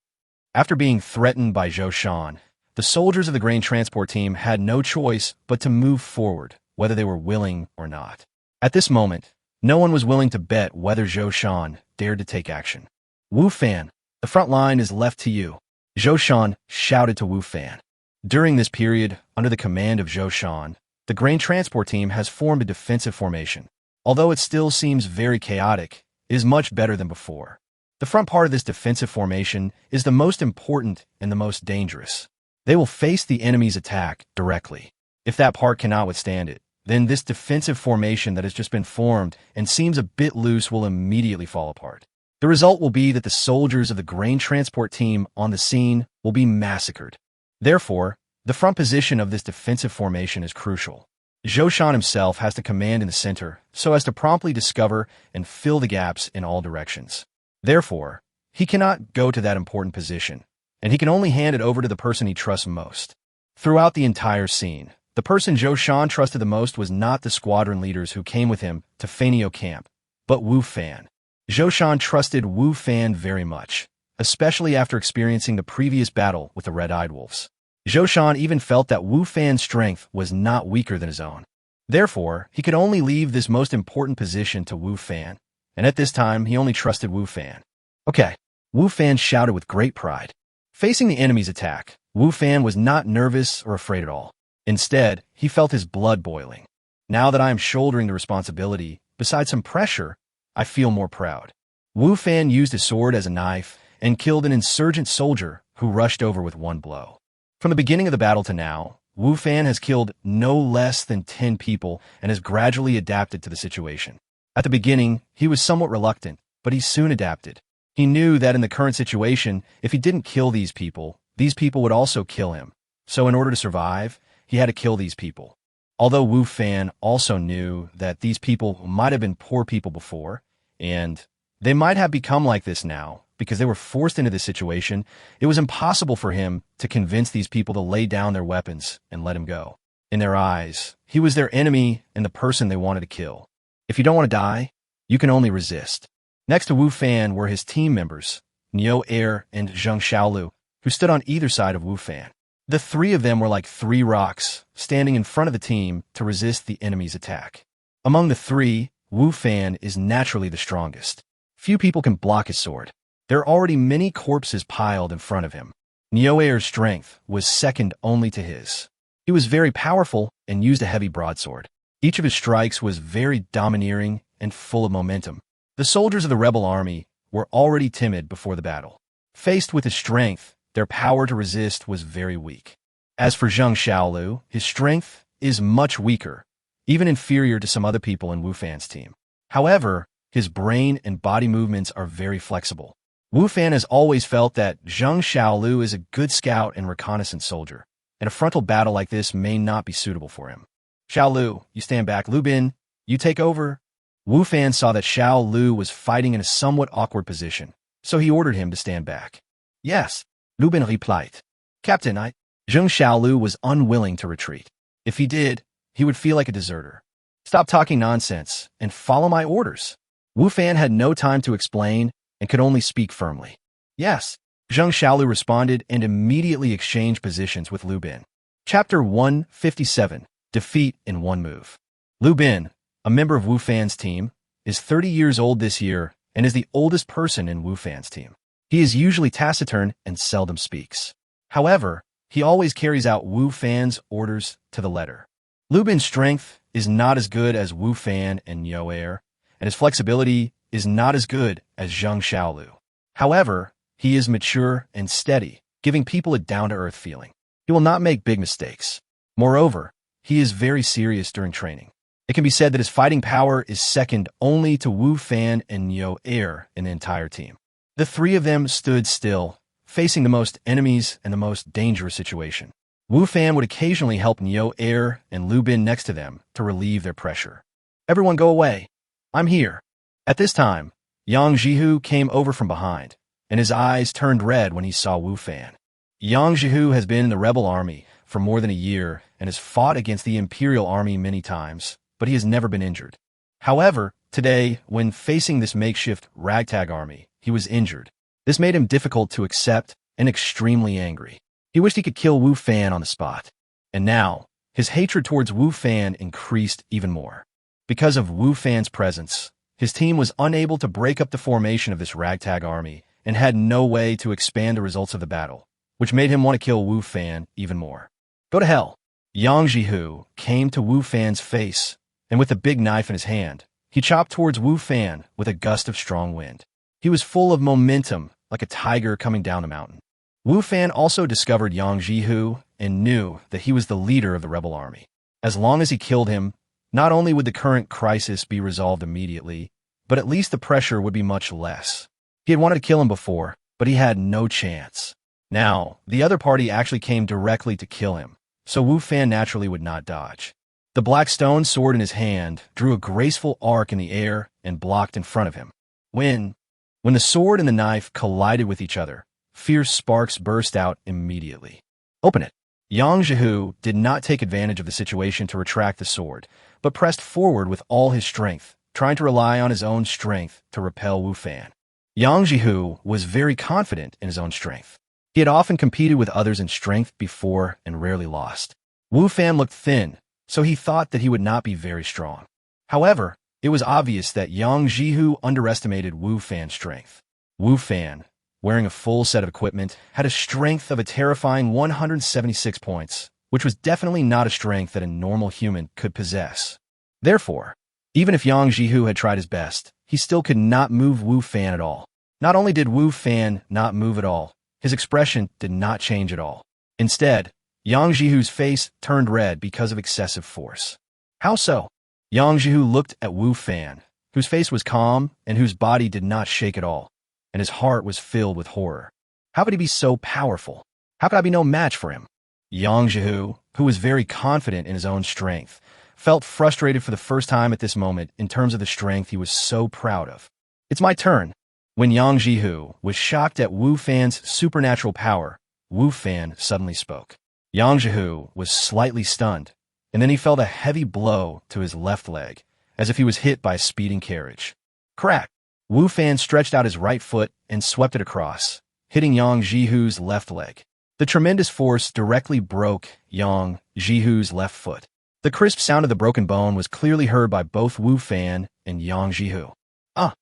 After being threatened by Zhou Shan, The soldiers of the grain transport team had no choice but to move forward, whether they were willing or not. At this moment, no one was willing to bet whether Zhou Shan dared to take action. Wu Fan, the front line is left to you, Zhou Shan shouted to Wu Fan. During this period, under the command of Zhou Shan, the grain transport team has formed a defensive formation. Although it still seems very chaotic, it is much better than before. The front part of this defensive formation is the most important and the most dangerous. They will face the enemy's attack directly. If that part cannot withstand it, then this defensive formation that has just been formed and seems a bit loose will immediately fall apart. The result will be that the soldiers of the grain transport team on the scene will be massacred. Therefore, the front position of this defensive formation is crucial. Zhou Shan himself has to command in the center so as to promptly discover and fill the gaps in all directions. Therefore, he cannot go to that important position, and he can only hand it over to the person he trusts most. Throughout the entire scene, the person Zhou Shan trusted the most was not the squadron leaders who came with him to Fanio camp, but Wu Fan. Zhou Shan trusted Wu Fan very much, especially after experiencing the previous battle with the red-eyed wolves. Zhou Shan even felt that Wu Fan's strength was not weaker than his own. Therefore, he could only leave this most important position to Wu Fan, and at this time, he only trusted Wu Fan. Okay, Wu Fan shouted with great pride. Facing the enemy's attack, Wu Fan was not nervous or afraid at all. Instead, he felt his blood boiling. Now that I am shouldering the responsibility, besides some pressure, I feel more proud. Wu Fan used his sword as a knife and killed an insurgent soldier who rushed over with one blow. From the beginning of the battle to now, Wu Fan has killed no less than 10 people and has gradually adapted to the situation. At the beginning, he was somewhat reluctant, but he soon adapted. He knew that in the current situation, if he didn't kill these people would also kill him. So in order to survive, he had to kill these people. Although Wu Fan also knew that these people might have been poor people before, and they might have become like this now because they were forced into this situation, it was impossible for him to convince these people to lay down their weapons and let him go. In their eyes, he was their enemy and the person they wanted to kill. If you don't want to die, you can only resist. Next to Wu Fan were his team members, Niu Er and Zheng Xiaolu, who stood on either side of Wu Fan. The three of them were like three rocks, standing in front of the team to resist the enemy's attack. Among the three, Wu Fan is naturally the strongest. Few people can block his sword. There are already many corpses piled in front of him. Niu Er's strength was second only to his. He was very powerful and used a heavy broadsword. Each of his strikes was very domineering and full of momentum. The soldiers of the rebel army were already timid before the battle. Faced with his strength, their power to resist was very weak. As for Zheng Xiaolu, his strength is much weaker, even inferior to some other people in Wu Fan's team. However, his brain and body movements are very flexible. Wu Fan has always felt that Zheng Xiaolu is a good scout and reconnaissance soldier, and a frontal battle like this may not be suitable for him. Xiaolu, you stand back. Lu Bin, you take over. Wu Fan saw that Xiaolu was fighting in a somewhat awkward position, so he ordered him to stand back. Yes, Lu Bin replied. Captain, Zheng Xiaolu was unwilling to retreat. If he did, he would feel like a deserter. Stop talking nonsense and follow my orders. Wu Fan had no time to explain and could only speak firmly. Yes, Zheng Xiaolu responded and immediately exchanged positions with Lu Bin. Chapter 157, Defeat in One Move. Lu Bin, a member of Wu Fan's team, is 30 years old this year and is the oldest person in Wu Fan's team. He is usually taciturn and seldom speaks. However, he always carries out Wu Fan's orders to the letter. Lu Bin's strength is not as good as Wu Fan and Niu Er, and his flexibility is not as good as Zheng Xiaolu. However, he is mature and steady, giving people a down-to-earth feeling. He will not make big mistakes. Moreover, he is very serious during training. It can be said that his fighting power is second only to Wu Fan and Niu Er in the entire team. The three of them stood still, facing the most enemies and the most dangerous situation. Wu Fan would occasionally help Niu Er and Lu Bin next to them to relieve their pressure. Everyone go away. I'm here. At this time, Yang Jihu came over from behind, and his eyes turned red when he saw Wu Fan. Yang Jihu has been in the rebel army for more than a year and has fought against the imperial army many times, but he has never been injured. However, today, when facing this makeshift ragtag army, he was injured. This made him difficult to accept and extremely angry. He wished he could kill Wu Fan on the spot. And now, his hatred towards Wu Fan increased even more. Because of Wu Fan's presence, his team was unable to break up the formation of this ragtag army and had no way to expand the results of the battle, which made him want to kill Wu Fan even more. Go to hell. Yang Jihu came to Wu Fan's face, and with a big knife in his hand, he chopped towards Wu Fan with a gust of strong wind. He was full of momentum, like a tiger coming down a mountain. Wu Fan also discovered Yang Jihu and knew that he was the leader of the rebel army. As long as he killed him, not only would the current crisis be resolved immediately, but at least the pressure would be much less. He had wanted to kill him before, but he had no chance. Now, the other party actually came directly to kill him, so Wu Fan naturally would not dodge. The black stone sword in his hand drew a graceful arc in the air and blocked in front of him. When the sword and the knife collided with each other, fierce sparks burst out immediately. Open it. Yang Jihu did not take advantage of the situation to retract the sword, but pressed forward with all his strength, trying to rely on his own strength to repel Wu Fan. Yang Jihu was very confident in his own strength. He had often competed with others in strength before and rarely lost. Wu Fan looked thin, so he thought that he would not be very strong. However, it was obvious that Yang Jihu underestimated Wu Fan's strength. Wu Fan, wearing a full set of equipment, had a strength of a terrifying 176 points, which was definitely not a strength that a normal human could possess. Therefore, even if Yang Jihu had tried his best, he still could not move Wu Fan at all. Not only did Wu Fan not move at all, his expression did not change at all. Instead, Yang Jihu's face turned red because of excessive force. How so? Yang Jihu looked at Wu Fan, whose face was calm and whose body did not shake at all, and his heart was filled with horror. How could he be so powerful? How could I be no match for him? Yang Jihu, who was very confident in his own strength, felt frustrated for the first time at this moment in terms of the strength he was so proud of. It's my turn. When Yang Jihu was shocked at Wu Fan's supernatural power, Wu Fan suddenly spoke. Yang Jihu was slightly stunned, and then he felt a heavy blow to his left leg, as if he was hit by a speeding carriage. Crack! Wu Fan stretched out his right foot and swept it across, hitting Yang Jihu's left leg. The tremendous force directly broke Yang Jihu's left foot. The crisp sound of the broken bone was clearly heard by both Wu Fan and Yang Jihu. Ah!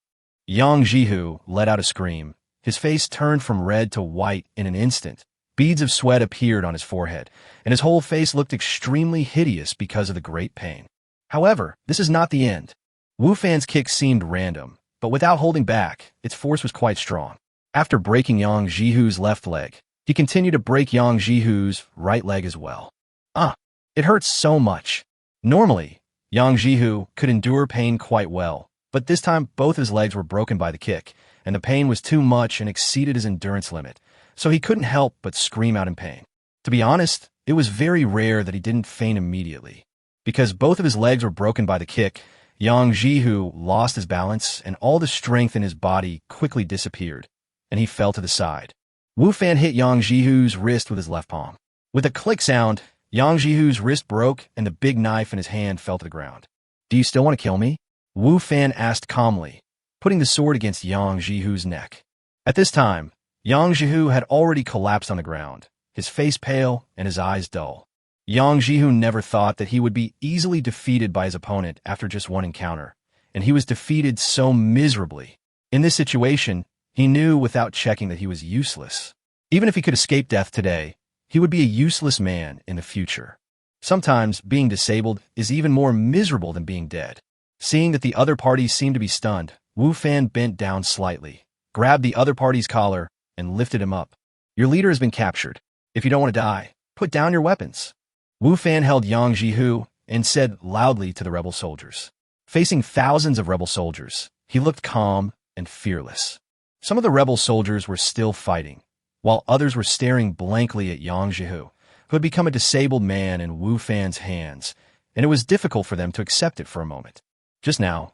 Yang Jihu let out a scream. His face turned from red to white in an instant. Beads of sweat appeared on his forehead, and his whole face looked extremely hideous because of the great pain. However, this is not the end. Wu Fan's kick seemed random, but without holding back, its force was quite strong. After breaking Yang Jihu's left leg, he continued to break Yang Jihu's right leg as well. Ah! It hurts so much. Normally, Yang Jihu could endure pain quite well, but this time both his legs were broken by the kick, and the pain was too much and exceeded his endurance limit, so he couldn't help but scream out in pain. To be honest, it was very rare that he didn't faint immediately. Because both of his legs were broken by the kick, Yang Jihu lost his balance and all the strength in his body quickly disappeared, and he fell to the side. Wu Fan hit Yang Jihu's wrist with his left palm. With a click sound, Yang Jihu's wrist broke and the big knife in his hand fell to the ground. Do you still want to kill me? Wu Fan asked calmly, putting the sword against Yang Jihu's neck. At this time, Yang Jihu had already collapsed on the ground, his face pale and his eyes dull. Yang Jihu never thought that he would be easily defeated by his opponent after just one encounter, and he was defeated so miserably. In this situation, he knew without checking that he was useless. Even if he could escape death today, he would be a useless man in the future. Sometimes being disabled is even more miserable than being dead. Seeing that the other party seemed to be stunned, Wu Fan bent down slightly, grabbed the other party's collar, and lifted him up. Your leader has been captured. If you don't want to die, put down your weapons. Wu Fan held Yang Jihu and said loudly to the rebel soldiers. Facing thousands of rebel soldiers, he looked calm and fearless. Some of the rebel soldiers were still fighting, while others were staring blankly at Yang Jihu, who had become a disabled man in Wu Fan's hands, and it was difficult for them to accept it for a moment. Just now,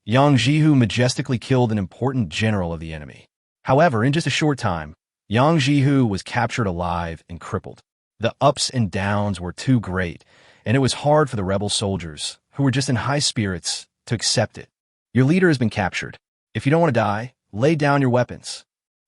Yang Jihu majestically killed an important general of the enemy. However, in just a short time, Yang Jihu was captured alive and crippled. The ups and downs were too great, and it was hard for the rebel soldiers, who were just in high spirits, to accept it. Your leader has been captured. If you don't want to die, lay down your weapons.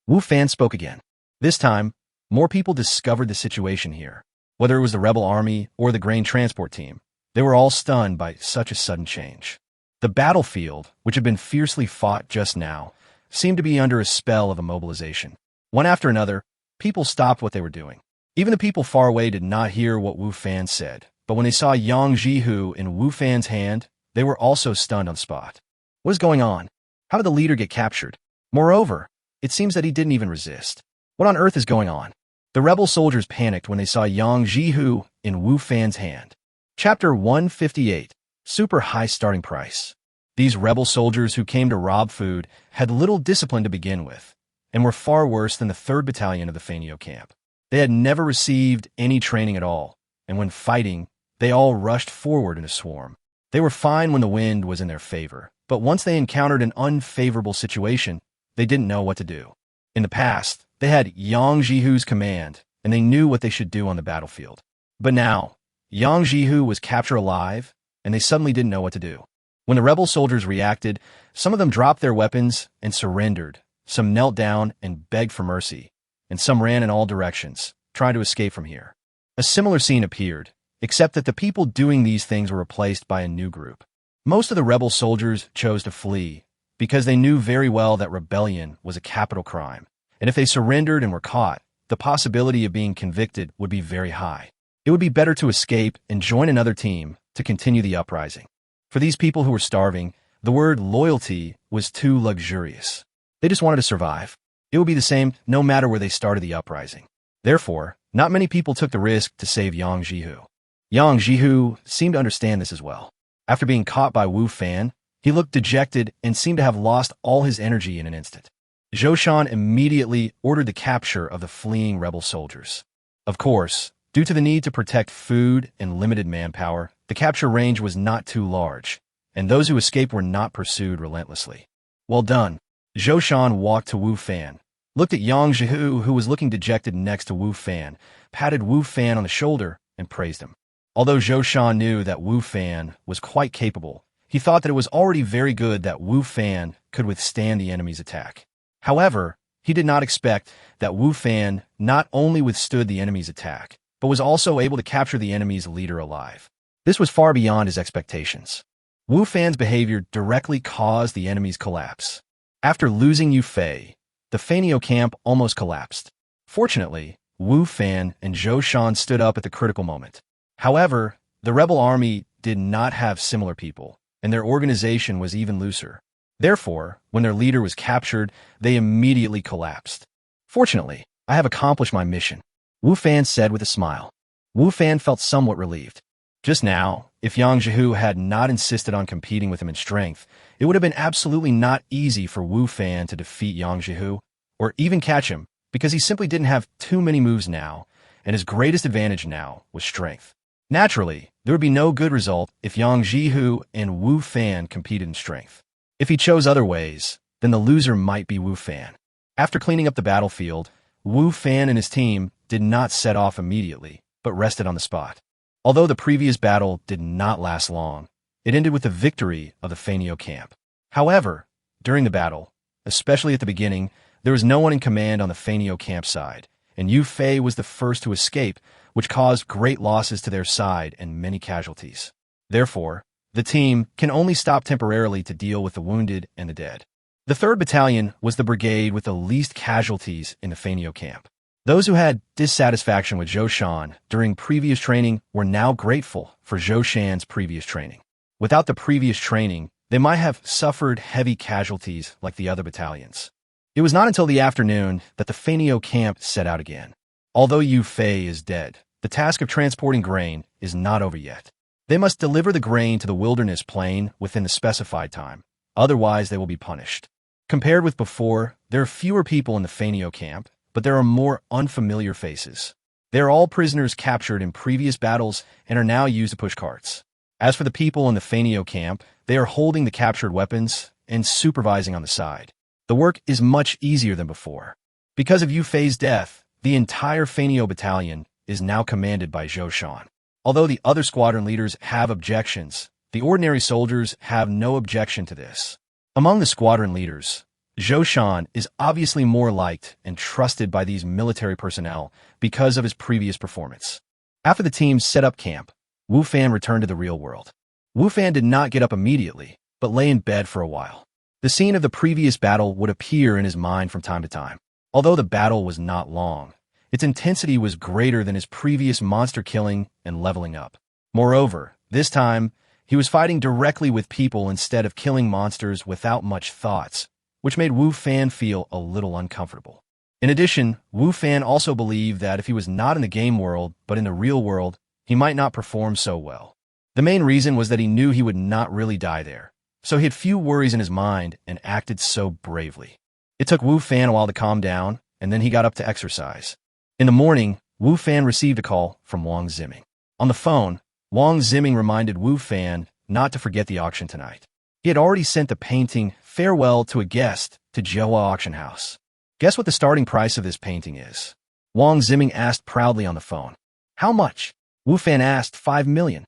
Wu Fan spoke again. This time, More people discovered the situation here. Whether it was the rebel army or the grain transport team, they were all stunned by such a sudden change. The battlefield, which had been fiercely fought just now, seemed to be under a spell of immobilization. One after another, people stopped what they were doing. Even the people far away did not hear what Wu Fan said, but when they saw Yang Jihu in Wu Fan's hand, they were also stunned on the spot. What is going on? How did the leader get captured? Moreover, it seems that he didn't even resist. What on earth is going on? The rebel soldiers panicked when they saw Yang Jihu in Wu Fan's hand. Chapter 158, Super High Starting Price. These rebel soldiers who came to rob food had little discipline to begin with, and were far worse than the 3rd Battalion of the Fanio camp. They had never received any training at all, and when fighting, they all rushed forward in a swarm. They were fine when the wind was in their favor, but once they encountered an unfavorable situation, they didn't know what to do. In the past, they had Yang Jihu's command, and they knew what they should do on the battlefield. But now, Yang Jihu was captured alive, and they suddenly didn't know what to do. When the rebel soldiers reacted, some of them dropped their weapons and surrendered, some knelt down and begged for mercy, and some ran in all directions, trying to escape from here. A similar scene appeared, except that the people doing these things were replaced by a new group. Most of the rebel soldiers chose to flee, because they knew very well that rebellion was a capital crime, and if they surrendered and were caught, the possibility of being convicted would be very high. It would be better to escape and join another team to continue the uprising. For these people who were starving, the word loyalty was too luxurious. They just wanted to survive. It would be the same no matter where they started the uprising. Therefore, not many people took the risk to save Yang Jihu. Yang Jihu seemed to understand this as well. After being caught by Wu Fan, he looked dejected and seemed to have lost all his energy in an instant. Zhou Shan immediately ordered the capture of the fleeing rebel soldiers. Of course, due to the need to protect food and limited manpower, the capture range was not too large, and those who escaped were not pursued relentlessly. Well done. Zhou Shan walked to Wu Fan, looked at Yang Jihu, who was looking dejected next to Wu Fan, patted Wu Fan on the shoulder, and praised him. Although Zhou Shan knew that Wu Fan was quite capable, he thought that it was already very good that Wu Fan could withstand the enemy's attack. However, he did not expect that Wu Fan not only withstood the enemy's attack, but was also able to capture the enemy's leader alive. This was far beyond his expectations. Wu Fan's behavior directly caused the enemy's collapse. After losing Yu Fei, the Fanio camp almost collapsed. Fortunately, Wu Fan and Zhou Shan stood up at the critical moment. However, the rebel army did not have similar people, and their organization was even looser. Therefore, when their leader was captured, they immediately collapsed. Fortunately, I have accomplished my mission, Wu Fan said with a smile. Wu Fan felt somewhat relieved. Just now, if Yang Jihu had not insisted on competing with him in strength, it would have been absolutely not easy for Wu Fan to defeat Yang Jihu, or even catch him, because he simply didn't have too many moves now, and his greatest advantage now was strength. Naturally, there would be no good result if Yang Jihu and Wu Fan competed in strength. If he chose other ways, then the loser might be Wu Fan. After cleaning up the battlefield, Wu Fan and his team did not set off immediately, but rested on the spot. Although the previous battle did not last long, it ended with the victory of the Fanio camp. However, during the battle, especially at the beginning, there was no one in command on the Fanio camp side, and Yu Fei was the first to escape, which caused great losses to their side and many casualties. Therefore, the team can only stop temporarily to deal with the wounded and the dead. The 3rd Battalion was the brigade with the least casualties in the Fanio camp. Those who had dissatisfaction with Zhou Shan during previous training were now grateful for Zhou Shan's previous training. Without the previous training, they might have suffered heavy casualties like the other battalions. It was not until the afternoon that the Fanio camp set out again. Although Yu Fei is dead, the task of transporting grain is not over yet. They must deliver the grain to the wilderness plain within the specified time, otherwise they will be punished. Compared with before, there are fewer people in the Fanio camp, but there are more unfamiliar faces. They are all prisoners captured in previous battles and are now used to push carts. As for the people in the Fanio camp, they are holding the captured weapons and supervising on the side. The work is much easier than before. Because of Yu Fei's death, the entire Fanio battalion is now commanded by Zhou Shan. Although the other squadron leaders have objections, the ordinary soldiers have no objection to this. Among the squadron leaders, Zhou Shan is obviously more liked and trusted by these military personnel because of his previous performance. After the team set up camp, Wu Fan returned to the real world. Wu Fan did not get up immediately, but lay in bed for a while. The scene of the previous battle would appear in his mind from time to time. Although the battle was not long, its intensity was greater than his previous monster killing and leveling up. Moreover, this time, he was fighting directly with people instead of killing monsters without much thoughts, which made Wu Fan feel a little uncomfortable. In addition, Wu Fan also believed that if he was not in the game world but in the real world, he might not perform so well. The main reason was that he knew he would not really die there, so he had few worries in his mind and acted so bravely. It took Wu Fan a while to calm down, and then he got up to exercise. In the morning, Wu Fan received a call from Wang Ziming. On the phone, Wang Ziming reminded Wu Fan not to forget the auction tonight. He had already sent the painting Farewell to a guest to Joa Auction House. Guess what the starting price of this painting is? Wang Ziming asked proudly on the phone. How much? Wu Fan asked. 5 million.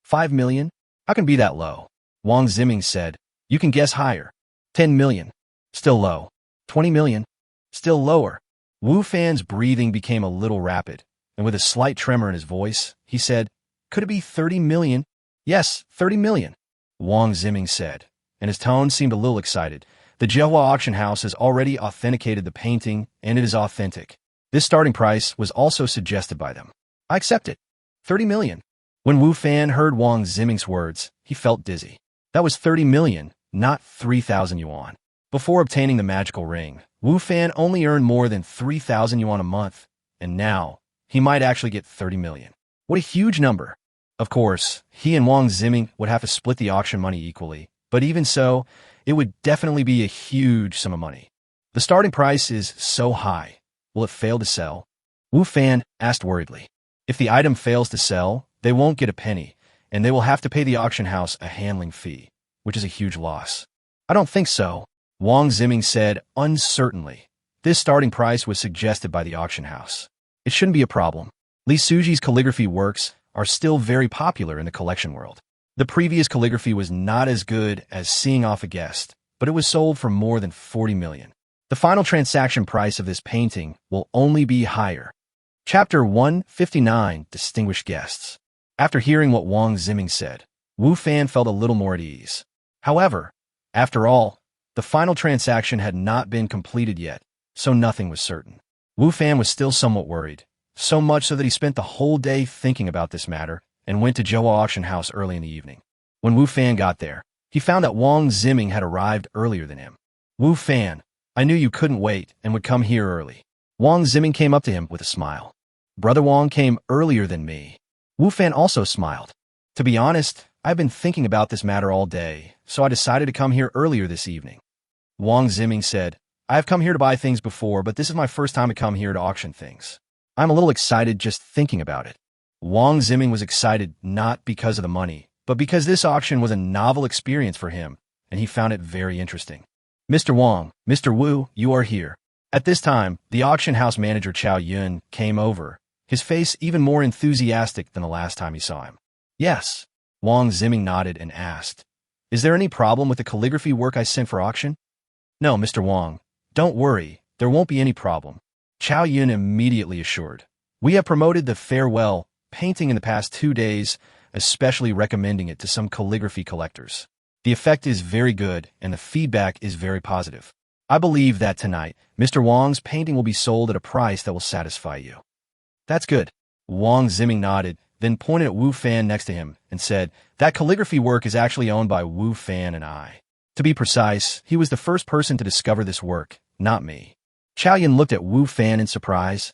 5 million? How can it be that low? Wang Ziming said, you can guess higher. 10 million. Still low. 20 million. Still lower. Wu Fan's breathing became a little rapid, and with a slight tremor in his voice, he said, could it be 30 million? Yes, 30 million. Wang Ziming said, and his tone seemed a little excited. The Joa Auction House has already authenticated the painting, and it is authentic. This starting price was also suggested by them. I accept it. 30 million. When Wu Fan heard Wang Ziming's words, he felt dizzy. That was 30 million, not 3,000 yuan. Before obtaining the magical ring, Wu Fan only earned more than 3,000 yuan a month, and now he might actually get 30 million. What a huge number. Of course, he and Wang Ziming would have to split the auction money equally, but even so, it would definitely be a huge sum of money. The starting price is so high. Will it fail to sell? Wu Fan asked worriedly. If the item fails to sell, they won't get a penny, and they will have to pay the auction house a handling fee, which is a huge loss. I don't think so, Wang Ziming said uncertainly. This starting price was suggested by the auction house. It shouldn't be a problem. Li Suji's calligraphy works are still very popular in the collection world. The previous calligraphy was not as good as Seeing Off a Guest, but it was sold for more than 40 million. The final transaction price of this painting will only be higher. Chapter 159, Distinguished Guests. After hearing what Wang Ziming said, Wu Fan felt a little more at ease. However, after all, the final transaction had not been completed yet, so nothing was certain. Wu Fan was still somewhat worried, so much so that he spent the whole day thinking about this matter and went to Joa Auction House early in the evening. When Wu Fan got there, he found that Wang Ziming had arrived earlier than him. Wu Fan, I knew you couldn't wait and would come here early. Wang Ziming came up to him with a smile. Brother Wang came earlier than me. Wu Fan also smiled. To be honest, I've been thinking about this matter all day, so I decided to come here earlier this evening. Wang Ziming said, I have come here to buy things before, but this is my first time to come here to auction things. I'm a little excited just thinking about it. Wang Ziming was excited not because of the money, but because this auction was a novel experience for him, and he found it very interesting. Mr. Wang, Mr. Wu, you are here. At this time, the auction house manager Chao Yun came over, his face even more enthusiastic than the last time he saw him. Yes. Wang Ziming nodded and asked, is there any problem with the calligraphy work I sent for auction? No, Mr. Wang. Don't worry, there won't be any problem. Chao Yun immediately assured. We have promoted the Farewell painting in the past 2 days, especially recommending it to some calligraphy collectors. The effect is very good and the feedback is very positive. I believe that tonight, Mr. Wang's painting will be sold at a price that will satisfy you. That's good. Wang Ziming nodded, then pointed at Wu Fan next to him and said, that calligraphy work is actually owned by Wu Fan and I. To be precise, he was the first person to discover this work, not me. Chao Yun looked at Wu Fan in surprise.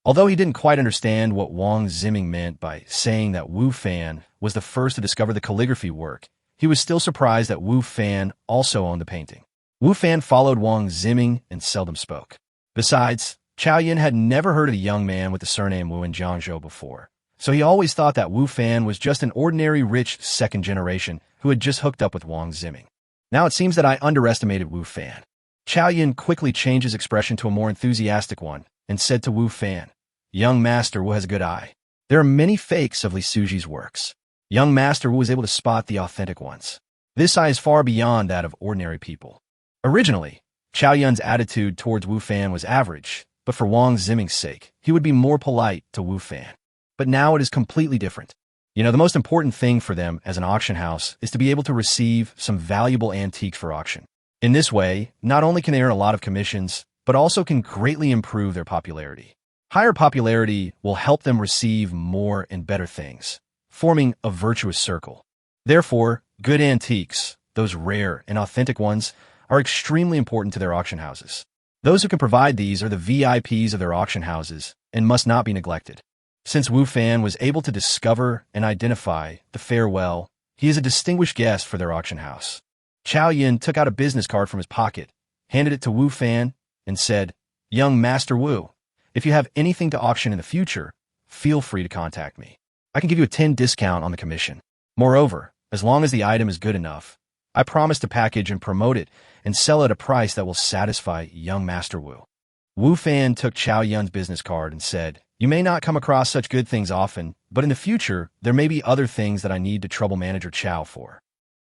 Although he didn't quite understand what Wang Ziming meant by saying that Wu Fan was the first to discover the calligraphy work, he was still surprised that Wu Fan also owned the painting. Wu Fan followed Wang Ziming and seldom spoke. Besides, Chao Yun had never heard of the young man with the surname Wu in Jiangzhou before, so he always thought that Wu Fan was just an ordinary rich second generation who had just hooked up with Wang Ziming. Now it seems that I underestimated Wu Fan. Chao Yun quickly changed his expression to a more enthusiastic one and said to Wu Fan, young master Wu has a good eye. There are many fakes of Li Suji's works. Young master Wu was able to spot the authentic ones. This eye is far beyond that of ordinary people. Originally, Chow Yun's attitude towards Wu Fan was average, but for Wang Ziming's sake, he would be more polite to Wu Fan. But now it is completely different. The most important thing for them as an auction house is to be able to receive some valuable antiques for auction. In this way, not only can they earn a lot of commissions, but also can greatly improve their popularity. Higher popularity will help them receive more and better things, forming a virtuous circle. Therefore, good antiques, those rare and authentic ones, are extremely important to their auction houses. Those who can provide these are the VIPs of their auction houses and must not be neglected. Since Wu Fan was able to discover and identify the farewell, he is a distinguished guest for their auction house. Chow Yun took out a business card from his pocket, handed it to Wu Fan, and said, "Young Master Wu, if you have anything to auction in the future, feel free to contact me. I can give you a 10% discount on the commission. Moreover, as long as the item is good enough, I promise to package and promote it and sell it at a price that will satisfy young Master Wu." Wu Fan took Chow Yun's business card and said, "You may not come across such good things often, but in the future, there may be other things that I need to trouble Manager Chow for."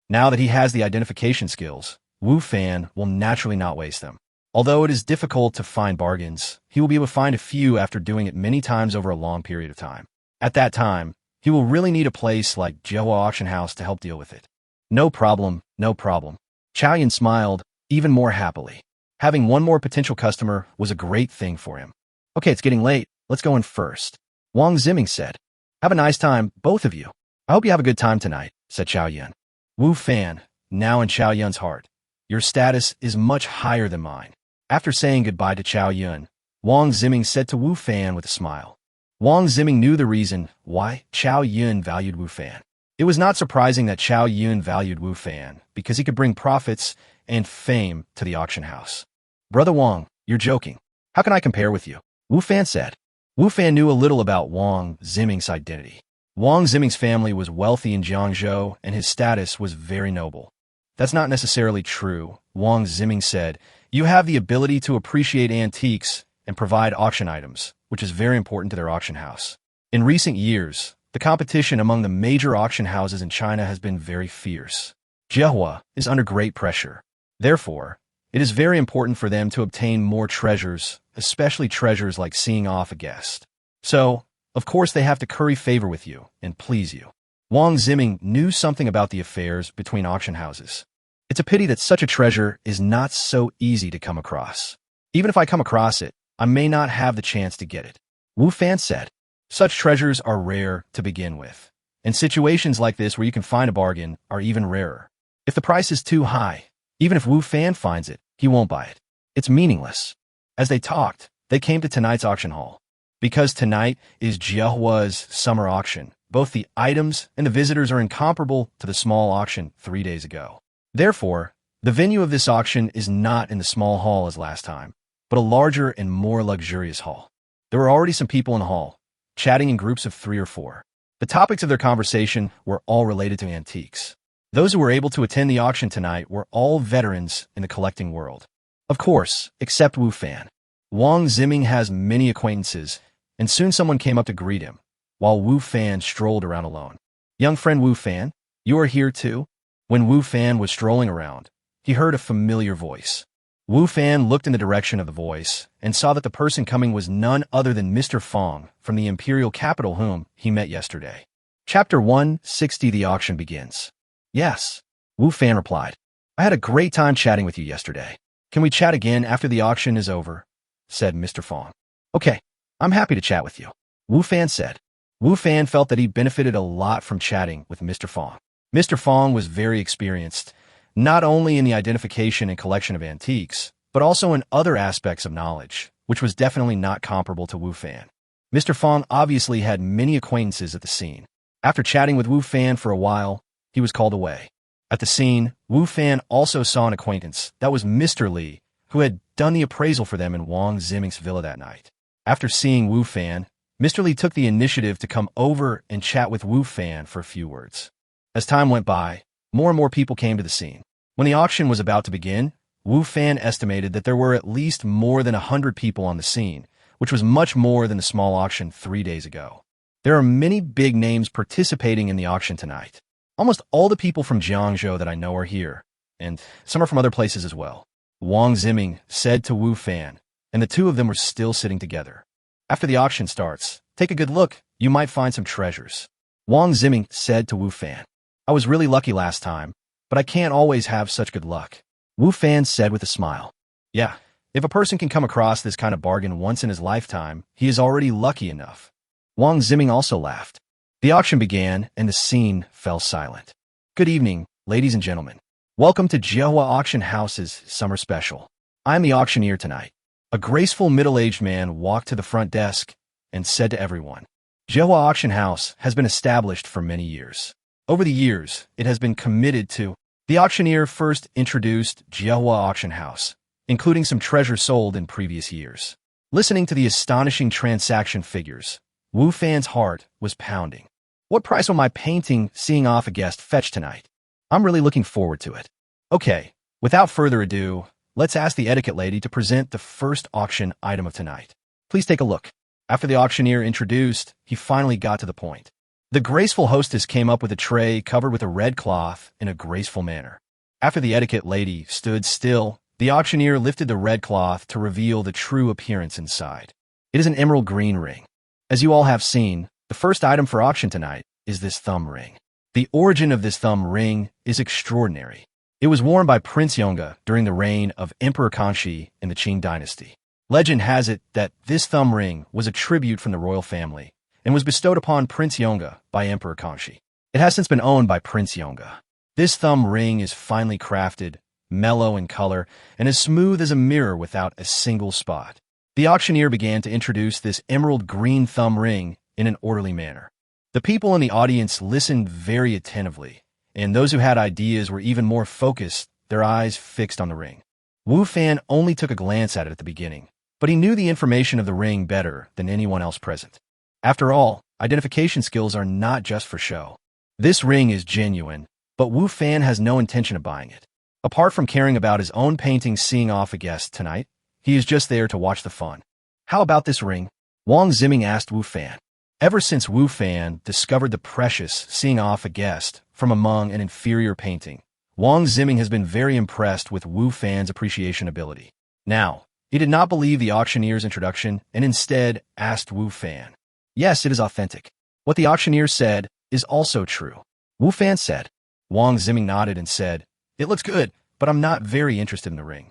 Now that he has the identification skills, Wu Fan will naturally not waste them. Although it is difficult to find bargains, he will be able to find a few after doing it many times over a long period of time. At that time, he will really need a place like Jihua Auction House to help deal with it. No problem, no problem. Chow Yun smiled even more happily. Having one more potential customer was a great thing for him. "Okay, it's getting late. Let's go in first," Wang Ziming said. "Have a nice time, both of you. I hope you have a good time tonight," said Chow Yun. Wu Fan, now in Chow Yun's heart, "Your status is much higher than mine." After saying goodbye to Chow Yun, Wang Ziming said to Wu Fan with a smile. Wang Ziming knew the reason why Chow Yun valued Wu Fan. It was not surprising that Chow Yun valued Wu Fan because he could bring profits and fame to the auction house. "Brother Wang, you're joking. How can I compare with you?" Wu Fan said. Wu Fan knew a little about Wang Ziming's identity. Wang Ziming's family was wealthy in Jiangzhou and his status was very noble. "That's not necessarily true," Wang Ziming said. "You have the ability to appreciate antiques and provide auction items, which is very important to their auction house. In recent years, the competition among the major auction houses in China has been very fierce. Jihua is under great pressure. Therefore, it is very important for them to obtain more treasures, especially treasures like seeing off a guest. So, of course they have to curry favor with you and please you." Wang Ziming knew something about the affairs between auction houses. "It's a pity that such a treasure is not so easy to come across. Even if I come across it, I may not have the chance to get it," Wu Fan said. "Such treasures are rare to begin with, and situations like this where you can find a bargain are even rarer. If the price is too high, even if Wu Fan finds it, he won't buy it. It's meaningless." As they talked, they came to tonight's auction hall. Because tonight is Jiahua's summer auction, both the items and the visitors are incomparable to the small auction 3 days ago. Therefore, the venue of this auction is not in the small hall as last time, but a larger and more luxurious hall. There were already some people in the hall, chatting in groups of 3 or 4. The topics of their conversation were all related to antiques. Those who were able to attend the auction tonight were all veterans in the collecting world. Of course, except Wu Fan. Wang Ziming has many acquaintances, and soon someone came up to greet him, while Wu Fan strolled around alone. "Young friend Wu Fan, you are here too?" When Wu Fan was strolling around, he heard a familiar voice. Wu Fan looked in the direction of the voice and saw that the person coming was none other than Mr. Fong from the imperial capital whom he met yesterday. Chapter 160, The Auction Begins. "Yes," Wu Fan replied. "I had a great time chatting with you yesterday. Can we chat again after the auction is over?" said Mr. Fong. "Okay, I'm happy to chat with you," Wu Fan said. Wu Fan felt that he benefited a lot from chatting with Mr. Fong. Mr. Fong was very experienced, not only in the identification and collection of antiques, but also in other aspects of knowledge, which was definitely not comparable to Wu Fan. Mr. Fong obviously had many acquaintances at the scene. After chatting with Wu Fan for a while, he was called away. At the scene, Wu Fan also saw an acquaintance, that was Mr. Li, who had done the appraisal for them in Wang Ziming's villa that night. After seeing Wu Fan, Mr. Li took the initiative to come over and chat with Wu Fan for a few words. As time went by, more and more people came to the scene. When the auction was about to begin, Wu Fan estimated that there were at least more than 100 people on the scene, which was much more than the small auction 3 days ago. There are many big names participating in the auction tonight. Almost all the people from Jiangzhou that I know are here, and some are from other places as well. Wang Ziming said to Wu Fan, and the two of them were still sitting together. After the auction starts, take a good look, you might find some treasures. Wang Ziming said to Wu Fan. I was really lucky last time, but I can't always have such good luck. Wu Fan said with a smile. Yeah, if a person can come across this kind of bargain once in his lifetime, he is already lucky enough. Wang Ziming also laughed. The auction began, and the scene fell silent. Good evening, ladies and gentlemen. Welcome to Jiehua Auction House's summer special. I am the auctioneer tonight. A graceful middle-aged man walked to the front desk and said to everyone, Jiehua Auction House has been established for many years. Over the years, it has been committed to. The auctioneer first introduced Jiehua Auction House, including some treasure sold in previous years. Listening to the astonishing transaction figures, Wu Fan's heart was pounding. What price will my painting Seeing Off a Guest fetch tonight? I'm really looking forward to it. Okay, without further ado, let's ask the etiquette lady to present the first auction item of tonight. Please take a look. After the auctioneer introduced, he finally got to the point. The graceful hostess came up with a tray covered with a red cloth in a graceful manner. After the etiquette lady stood still, the auctioneer lifted the red cloth to reveal the true appearance inside. It is an emerald green ring. As you all have seen, the first item for auction tonight is this thumb ring. The origin of this thumb ring is extraordinary. It was worn by Prince Yonga during the reign of Emperor Kanshi in the Qing dynasty. Legend has it that this thumb ring was a tribute from the royal family and was bestowed upon Prince Yonga by Emperor Kanshi. It has since been owned by Prince Yonga. This thumb ring is finely crafted, mellow in color, and as smooth as a mirror without a single spot. The auctioneer began to introduce this emerald green thumb ring in an orderly manner. The people in the audience listened very attentively, and those who had ideas were even more focused, their eyes fixed on the ring. Wu Fan only took a glance at it at the beginning, but he knew the information of the ring better than anyone else present. After all, identification skills are not just for show. This ring is genuine, but Wu Fan has no intention of buying it. Apart from caring about his own painting Seeing Off a Guest tonight, he is just there to watch the fun. How about this ring? Wang Ziming asked Wu Fan. Ever since Wu Fan discovered the precious Seeing Off a Guest from among an inferior painting, Wang Ziming has been very impressed with Wu Fan's appreciation ability. Now, he did not believe the auctioneer's introduction and instead asked Wu Fan. Yes, it is authentic. What the auctioneer said is also true. Wu Fan said. Wang Ziming nodded and said, It looks good, but I'm not very interested in the ring.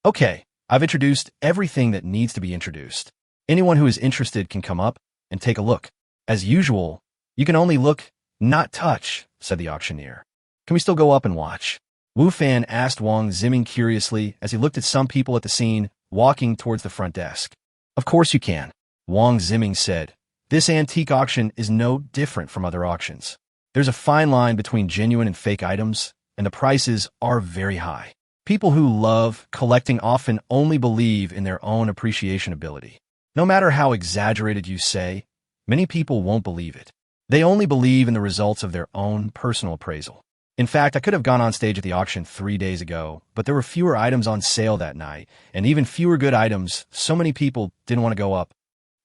Okay, I've introduced everything that needs to be introduced. Anyone who is interested can come up and take a look. As usual, you can only look, not touch, said the auctioneer. Can we still go up and watch? Wu Fan asked Wang Ziming curiously as he looked at some people at the scene walking towards the front desk. Of course you can, Wang Ziming said. This antique auction is no different from other auctions. There's a fine line between genuine and fake items, and the prices are very high. People who love collecting often only believe in their own appreciation ability. No matter how exaggerated you say, many people won't believe it. They only believe in the results of their own personal appraisal. In fact, I could have gone on stage at the auction 3 days ago, but there were fewer items on sale that night, and even fewer good items, so many people didn't want to go up.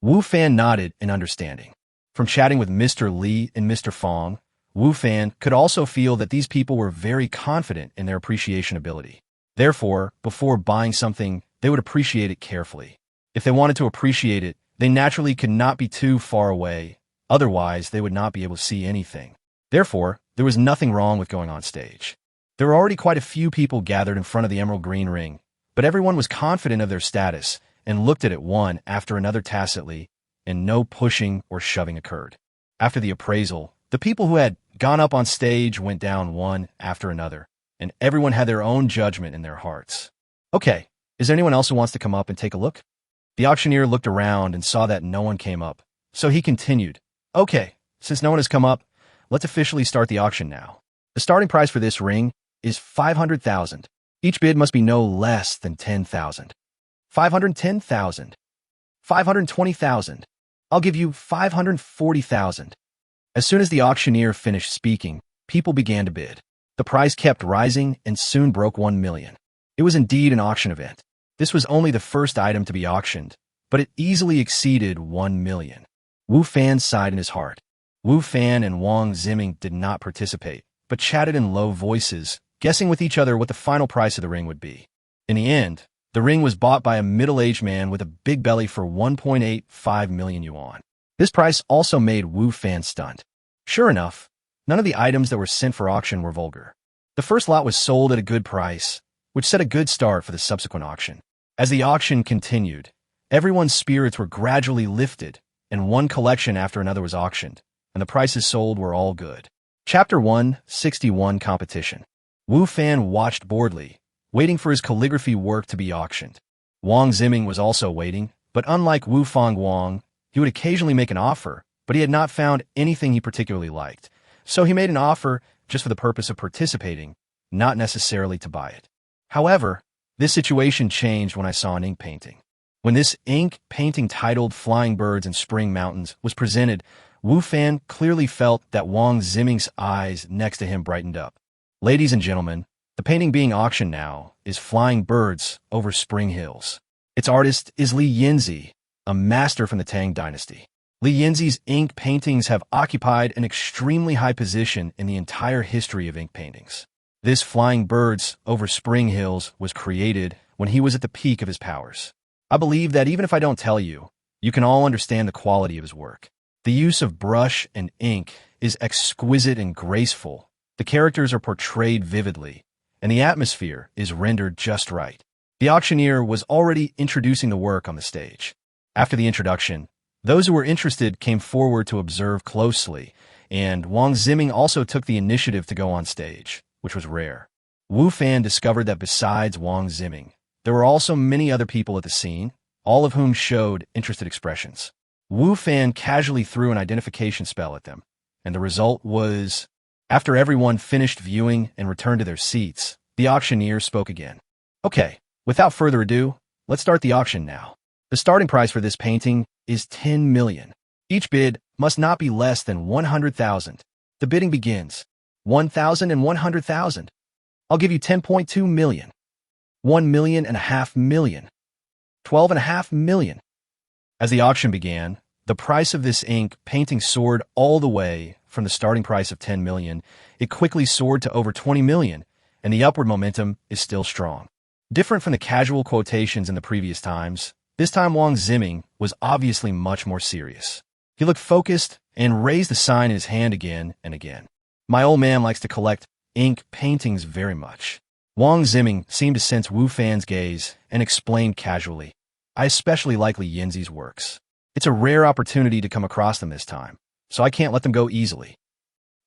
Wu Fan nodded in understanding. From chatting with Mr. Li and Mr. Fong, Wu Fan could also feel that these people were very confident in their appreciation ability. Therefore, before buying something, they would appreciate it carefully. If they wanted to appreciate it, they naturally could not be too far away, otherwise they would not be able to see anything. Therefore, there was nothing wrong with going on stage. There were already quite a few people gathered in front of the emerald green ring, but everyone was confident of their status and looked at it one after another tacitly, and no pushing or shoving occurred. After the appraisal, the people who had gone up on stage went down one after another, and everyone had their own judgment in their hearts. Okay, is there anyone else who wants to come up and take a look? The auctioneer looked around and saw that no one came up, so he continued. Okay, since no one has come up, let's officially start the auction now. The starting price for this ring is 500,000. Each bid must be no less than 10,000. 510,000. 520,000. I'll give you 540,000. As soon as the auctioneer finished speaking, people began to bid. The price kept rising and soon broke 1 million. It was indeed an auction event. This was only the first item to be auctioned, but it easily exceeded 1 million. Wu Fan sighed in his heart. Wu Fan and Wang Ziming did not participate, but chatted in low voices, guessing with each other what the final price of the ring would be. In the end, the ring was bought by a middle-aged man with a big belly for 1.85 million yuan. This price also made Wu Fan stunned. Sure enough, none of the items that were sent for auction were vulgar. The first lot was sold at a good price, which set a good start for the subsequent auction. As the auction continued, everyone's spirits were gradually lifted, and one collection after another was auctioned, and the prices sold were all good. Chapter 161 Competition. Wu Fan watched boredly, waiting for his calligraphy work to be auctioned. Wang Ziming was also waiting, but unlike Wu Fangguang, he would occasionally make an offer, but he had not found anything he particularly liked, so he made an offer just for the purpose of participating, not necessarily to buy it. However, this situation changed when I saw an ink painting. When this ink painting titled Flying Birds in Spring Mountains was presented, Wu Fan clearly felt that Wang Ziming's eyes next to him brightened up. Ladies and gentlemen, the painting being auctioned now is Flying Birds over Spring Hills. Its artist is Li Yinzi, a master from the Tang dynasty. Li Yinzi's ink paintings have occupied an extremely high position in the entire history of ink paintings. This Flying Birds over Spring Hills was created when he was at the peak of his powers. I believe that even if I don't tell you, you can all understand the quality of his work. The use of brush and ink is exquisite and graceful. The characters are portrayed vividly, and the atmosphere is rendered just right. The auctioneer was already introducing the work on the stage. After the introduction, those who were interested came forward to observe closely, and Wang Ziming also took the initiative to go on stage, which was rare. Wu Fan discovered that besides Wang Ziming, there were also many other people at the scene, all of whom showed interested expressions. Wu Fan casually threw an identification spell at them, and the result was, after everyone finished viewing and returned to their seats, the auctioneer spoke again. Okay, without further ado, let's start the auction now. The starting price for this painting is 10 million. Each bid must not be less than 100,000. The bidding begins. 1,000 and 100,000. I'll give you 10.2 million. 1 million and a half million. 12.5 million. As the auction began, the price of this ink painting soared all the way from the starting price of 10 million. It quickly soared to over 20 million, and the upward momentum is still strong. Different from the casual quotations in the previous times, this time Wang Ziming was obviously much more serious. He looked focused and raised the sign in his hand again and again. My old man likes to collect ink paintings very much. Wang Ziming seemed to sense Wu Fan's gaze and explained casually, I especially like Li Yinzi's works. It's a rare opportunity to come across them this time, so I can't let them go easily.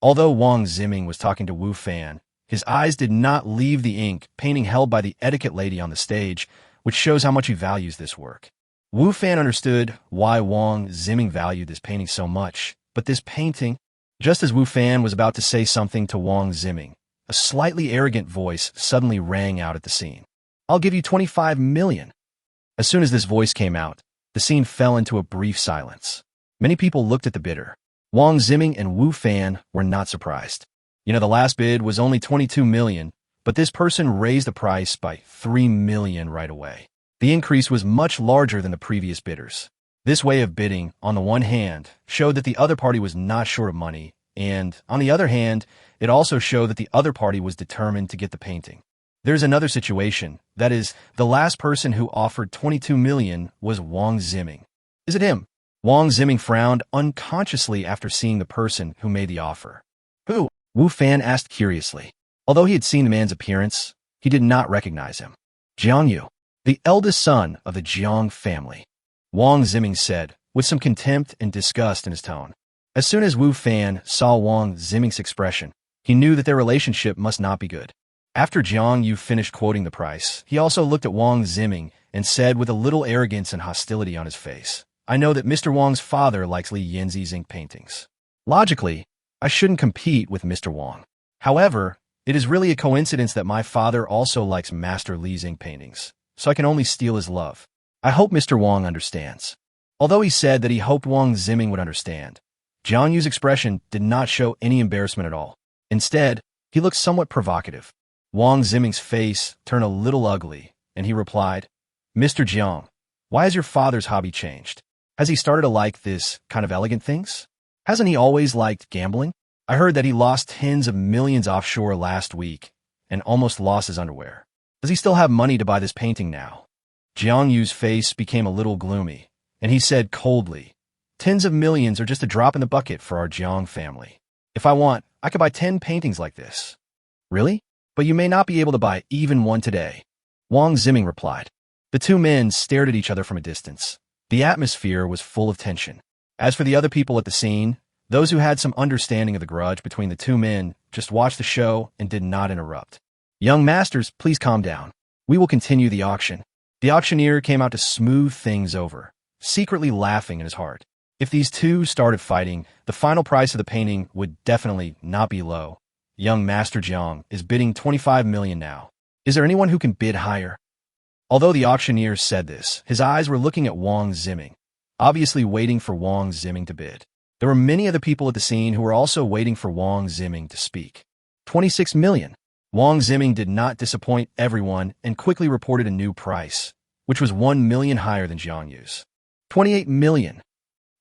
Although Wang Ziming was talking to Wu Fan, his eyes did not leave the ink painting held by the etiquette lady on the stage, which shows how much he values this work. Wu Fan understood why Wang Ziming valued this painting so much, but this painting, just as Wu Fan was about to say something to Wang Ziming, a slightly arrogant voice suddenly rang out at the scene. I'll give you 25 million. As soon as this voice came out, the scene fell into a brief silence. Many people looked at the bidder. Wang Ziming and Wu Fan were not surprised. The last bid was only 22 million, but this person raised the price by 3 million right away. The increase was much larger than the previous bidders. This way of bidding, on the one hand, showed that the other party was not short of money, and, on the other hand, it also showed that the other party was determined to get the painting. There's another situation, that is, the last person who offered 22 million was Wang Ziming. Is it him? Wang Ziming frowned unconsciously after seeing the person who made the offer. Who? Wu Fan asked curiously. Although he had seen the man's appearance, he did not recognize him. Jiang Yu, the eldest son of the Jiang family. Wang Ziming said, with some contempt and disgust in his tone. As soon as Wu Fan saw Wang Ziming's expression, he knew that their relationship must not be good. After Jiang Yu finished quoting the price, he also looked at Wang Ziming and said with a little arrogance and hostility on his face, I know that Mr. Wang's father likes Li Yinzi's ink paintings. Logically, I shouldn't compete with Mr. Wang. However, it is really a coincidence that my father also likes Master Li's ink paintings, so I can only steal his love. I hope Mr. Wang understands. Although he said that he hoped Wang Ziming would understand, Jiang Yu's expression did not show any embarrassment at all. Instead, he looked somewhat provocative. Wang Ziming's face turned a little ugly, and he replied, Mr. Jiang, why has your father's hobby changed? Has he started to like this kind of elegant things? Hasn't he always liked gambling? I heard that he lost tens of millions offshore last week and almost lost his underwear. Does he still have money to buy this painting now? Jiang Yu's face became a little gloomy, and he said coldly, "Tens of millions are just a drop in the bucket for our Jiang family. If I want, I could buy 10 paintings like this." "Really? But you may not be able to buy even one today," Wang Ziming replied. The two men stared at each other from a distance. The atmosphere was full of tension. As for the other people at the scene, those who had some understanding of the grudge between the two men just watched the show and did not interrupt. "Young masters, please calm down. We will continue the auction." The auctioneer came out to smooth things over, secretly laughing in his heart. If these two started fighting, the final price of the painting would definitely not be low. Young Master Jiang is bidding 25 million now. Is there anyone who can bid higher? Although the auctioneer said this, his eyes were looking at Wang Ziming, obviously waiting for Wang Ziming to bid. There were many other people at the scene who were also waiting for Wang Ziming to speak. 26 million. Wang Ziming did not disappoint everyone and quickly reported a new price, which was 1 million higher than Jiang Yu's. 28 million.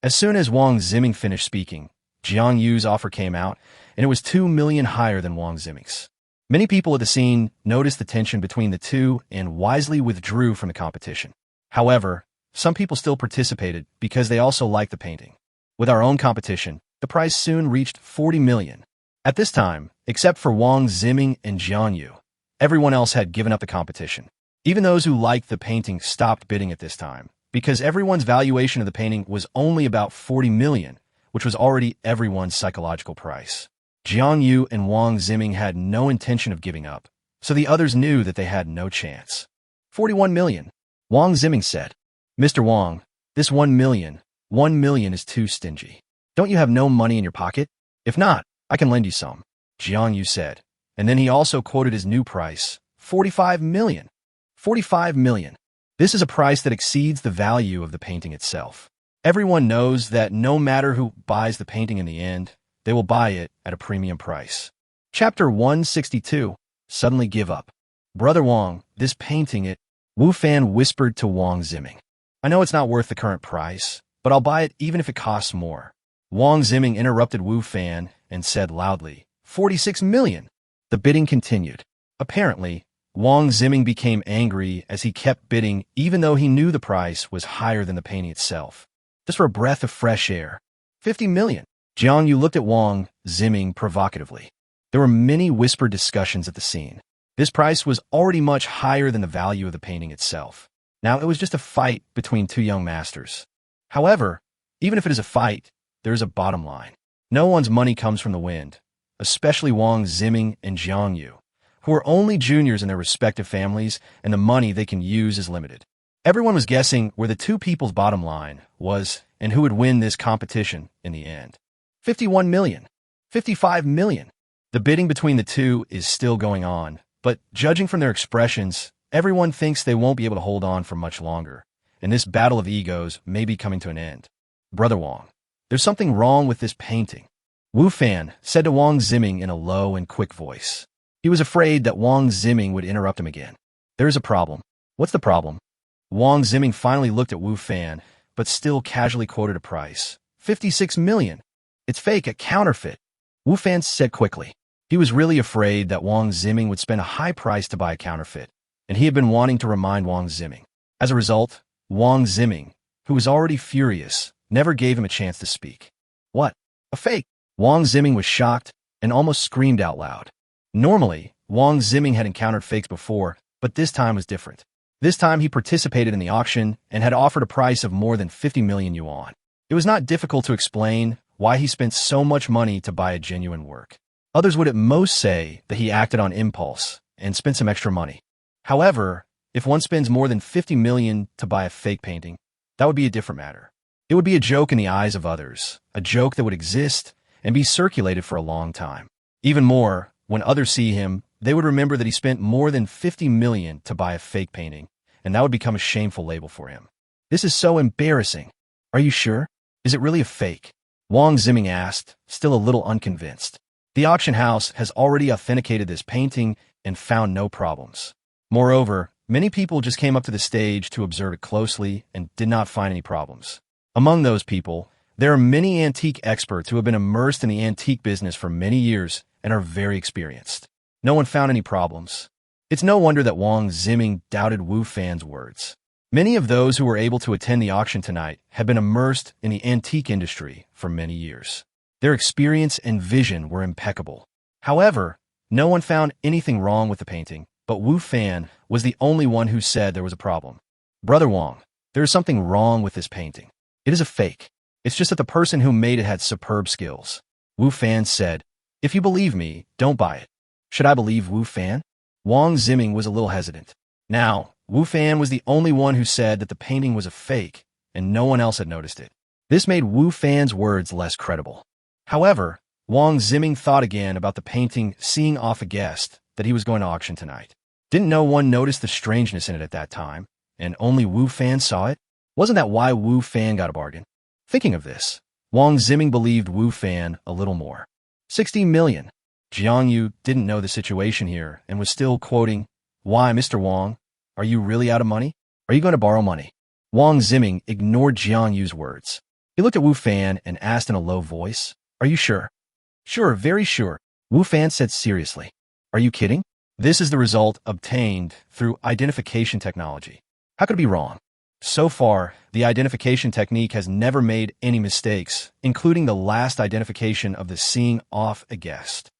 As soon as Wang Ziming finished speaking, Jiang Yu's offer came out, and it was 2 million higher than Wang Ziming's. Many people at the scene noticed the tension between the two and wisely withdrew from the competition. However, some people still participated because they also liked the painting. With our own competition, the price soon reached 40 million. At this time, except for Wang Ziming and Jiang Yu, everyone else had given up the competition. Even those who liked the painting stopped bidding at this time, because everyone's valuation of the painting was only about 40 million, which was already everyone's psychological price. Jiang Yu and Wang Ziming had no intention of giving up, so the others knew that they had no chance. 41 million. Wang Ziming said, "Mr. Wang, this 1 million is too stingy. Don't you have no money in your pocket? If not, I can lend you some," Jiang Yu said, and then he also quoted his new price, 45 million. 45 million. This is a price that exceeds the value of the painting itself. Everyone knows that no matter who buys the painting in the end, they will buy it at a premium price. Chapter 162. Suddenly Give Up. "Brother Wang, this painting it," Wu Fan whispered to Wang Ziming. "I know it's not worth the current price, but I'll buy it even if it costs more." Wang Ziming interrupted Wu Fan and said loudly, 46 million. The bidding continued. Apparently, Wang Ziming became angry as he kept bidding even though he knew the price was higher than the painting itself. Just for a breath of fresh air. 50 million. Jiang Yu looked at Wang Ziming provocatively. There were many whispered discussions at the scene. This price was already much higher than the value of the painting itself. Now it was just a fight between two young masters. However, even if it is a fight, there is a bottom line. No one's money comes from the wind, especially Wang Ziming and Jiang Yu, who are only juniors in their respective families, and the money they can use is limited. Everyone was guessing where the two people's bottom line was and who would win this competition in the end. 51 million. 55 million. The bidding between the two is still going on, but judging from their expressions, everyone thinks they won't be able to hold on for much longer, and this battle of egos may be coming to an end. "Brother Wang, there's something wrong with this painting," Wu Fan said to Wang Ziming in a low and quick voice. He was afraid that Wang Ziming would interrupt him again. "There is a problem." "What's the problem?" Wang Ziming finally looked at Wu Fan, but still casually quoted a price. 56 million. "It's fake, a counterfeit," Wu Fan said quickly. He was really afraid that Wang Ziming would spend a high price to buy a counterfeit, and he had been wanting to remind Wang Ziming. As a result, Wang Ziming, who was already furious, never gave him a chance to speak. "What? A fake?" Wang Ziming was shocked and almost screamed out loud. Normally, Wang Ziming had encountered fakes before, but this time was different. This time he participated in the auction and had offered a price of more than 50 million yuan. It was not difficult to explain why he spent so much money to buy a genuine work. Others would at most say that he acted on impulse and spent some extra money. However, if one spends more than 50 million to buy a fake painting, that would be a different matter. It would be a joke in the eyes of others, a joke that would exist and be circulated for a long time. Even more, when others see him, they would remember that he spent more than 50 million to buy a fake painting, and that would become a shameful label for him. "This is so embarrassing. Are you sure? Is it really a fake?" Wang Ziming asked, still a little unconvinced. The auction house has already authenticated this painting and found no problems. Moreover, many people just came up to the stage to observe it closely and did not find any problems. Among those people, there are many antique experts who have been immersed in the antique business for many years and are very experienced. No one found any problems. It's no wonder that Wang Ziming doubted Wu Fan's words. Many of those who were able to attend the auction tonight had been immersed in the antique industry for many years. Their experience and vision were impeccable. However, no one found anything wrong with the painting, but Wu Fan was the only one who said there was a problem. Brother Wang, there is something wrong with this painting. It is a fake. It's just that the person who made it had superb skills. Wu Fan said, if you believe me, don't buy it. Should I believe Wu Fan? Wang Ziming was a little hesitant. Now, Wu Fan was the only one who said that the painting was a fake, and no one else had noticed it. This made Wu Fan's words less credible. However, Wang Ziming thought again about the painting seeing off a guest that he was going to auction tonight. Didn't no one notice the strangeness in it at that time, and only Wu Fan saw it? Wasn't that why Wu Fan got a bargain? Thinking of this, Wang Ziming believed Wu Fan a little more. 60 million. Jiang Yu didn't know the situation here and was still quoting, why, Mr. Wang, are you really out of money? Are you going to borrow money? Wang Ziming ignored Jiang Yu's words. He looked at Wu Fan and asked in a low voice, are you sure? Sure, very sure, Wu Fan said seriously. Are you kidding? This is the result obtained through identification technology. How could it be wrong? So far, the identification technique has never made any mistakes, including the last identification of the seeing off a guest.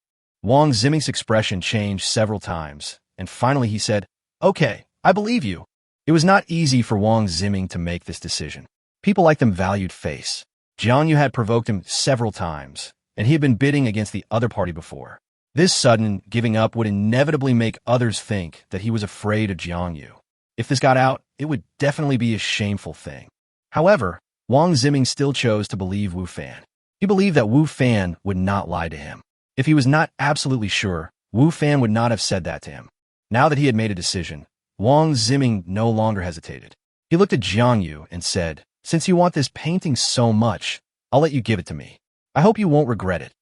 Wang Ziming's expression changed several times, and finally he said, okay, I believe you. It was not easy for Wang Ziming to make this decision. People like them valued face. Jiang Yu had provoked him several times, and he had been bidding against the other party before. This sudden giving up would inevitably make others think that he was afraid of Jiang Yu. If this got out, it would definitely be a shameful thing. However, Wang Ziming still chose to believe Wu Fan. He believed that Wu Fan would not lie to him. If he was not absolutely sure, Wu Fan would not have said that to him. Now that he had made a decision, Wang Ziming no longer hesitated. He looked at Jiang Yu and said, since you want this painting so much, I'll let you give it to me. I hope you won't regret it.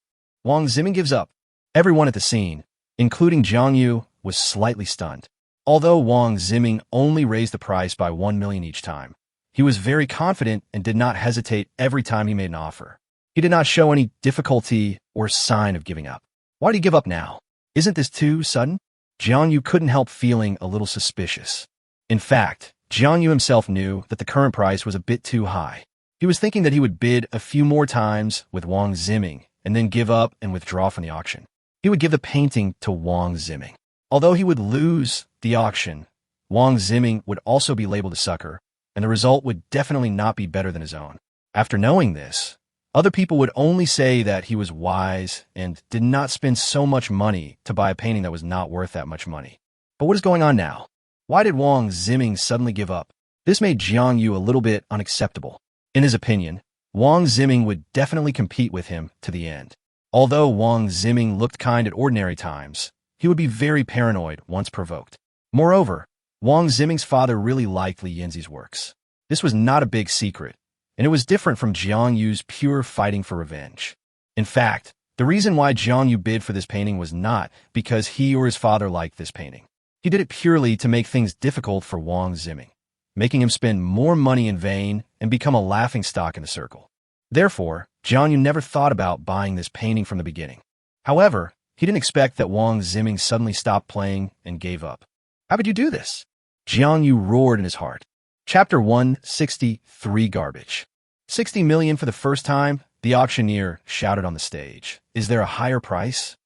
Wang Ziming gives up. Everyone at the scene, including Jiang Yu, was slightly stunned. Although Wang Ziming only raised the price by 1 million each time, he was very confident and did not hesitate every time he made an offer. He did not show any difficulty or sign of giving up. Why did he give up now? Isn't this too sudden? Jiang Yu couldn't help feeling a little suspicious. In fact, Jiang Yu himself knew that the current price was a bit too high. He was thinking that he would bid a few more times with Wang Ziming and then give up and withdraw from the auction. He would give the painting to Wang Ziming. Although he would lose the auction, Wang Ziming would also be labeled a sucker, and the result would definitely not be better than his own. After knowing this, other people would only say that he was wise and did not spend so much money to buy a painting that was not worth that much money. But what is going on now? Why did Wang Ziming suddenly give up? This made Jiang Yu a little bit unacceptable. In his opinion, Wang Ziming would definitely compete with him to the end. Although Wang Ziming looked kind at ordinary times, he would be very paranoid once provoked. Moreover, Wang Ziming's father really liked Li Yanzi's works. This was not a big secret, and it was different from Jiang Yu's pure fighting for revenge. In fact, the reason why Jiang Yu bid for this painting was not because he or his father liked this painting. He did it purely to make things difficult for Wang Ziming, making him spend more money in vain and become a laughingstock in the circle. Therefore, Jiang Yu never thought about buying this painting from the beginning. However, he didn't expect that Wang Ziming suddenly stopped playing and gave up. How could you do this? Jiang Yu roared in his heart. Chapter 163 Garbage. 60 million for the first time, the auctioneer shouted on the stage. Is there a higher price?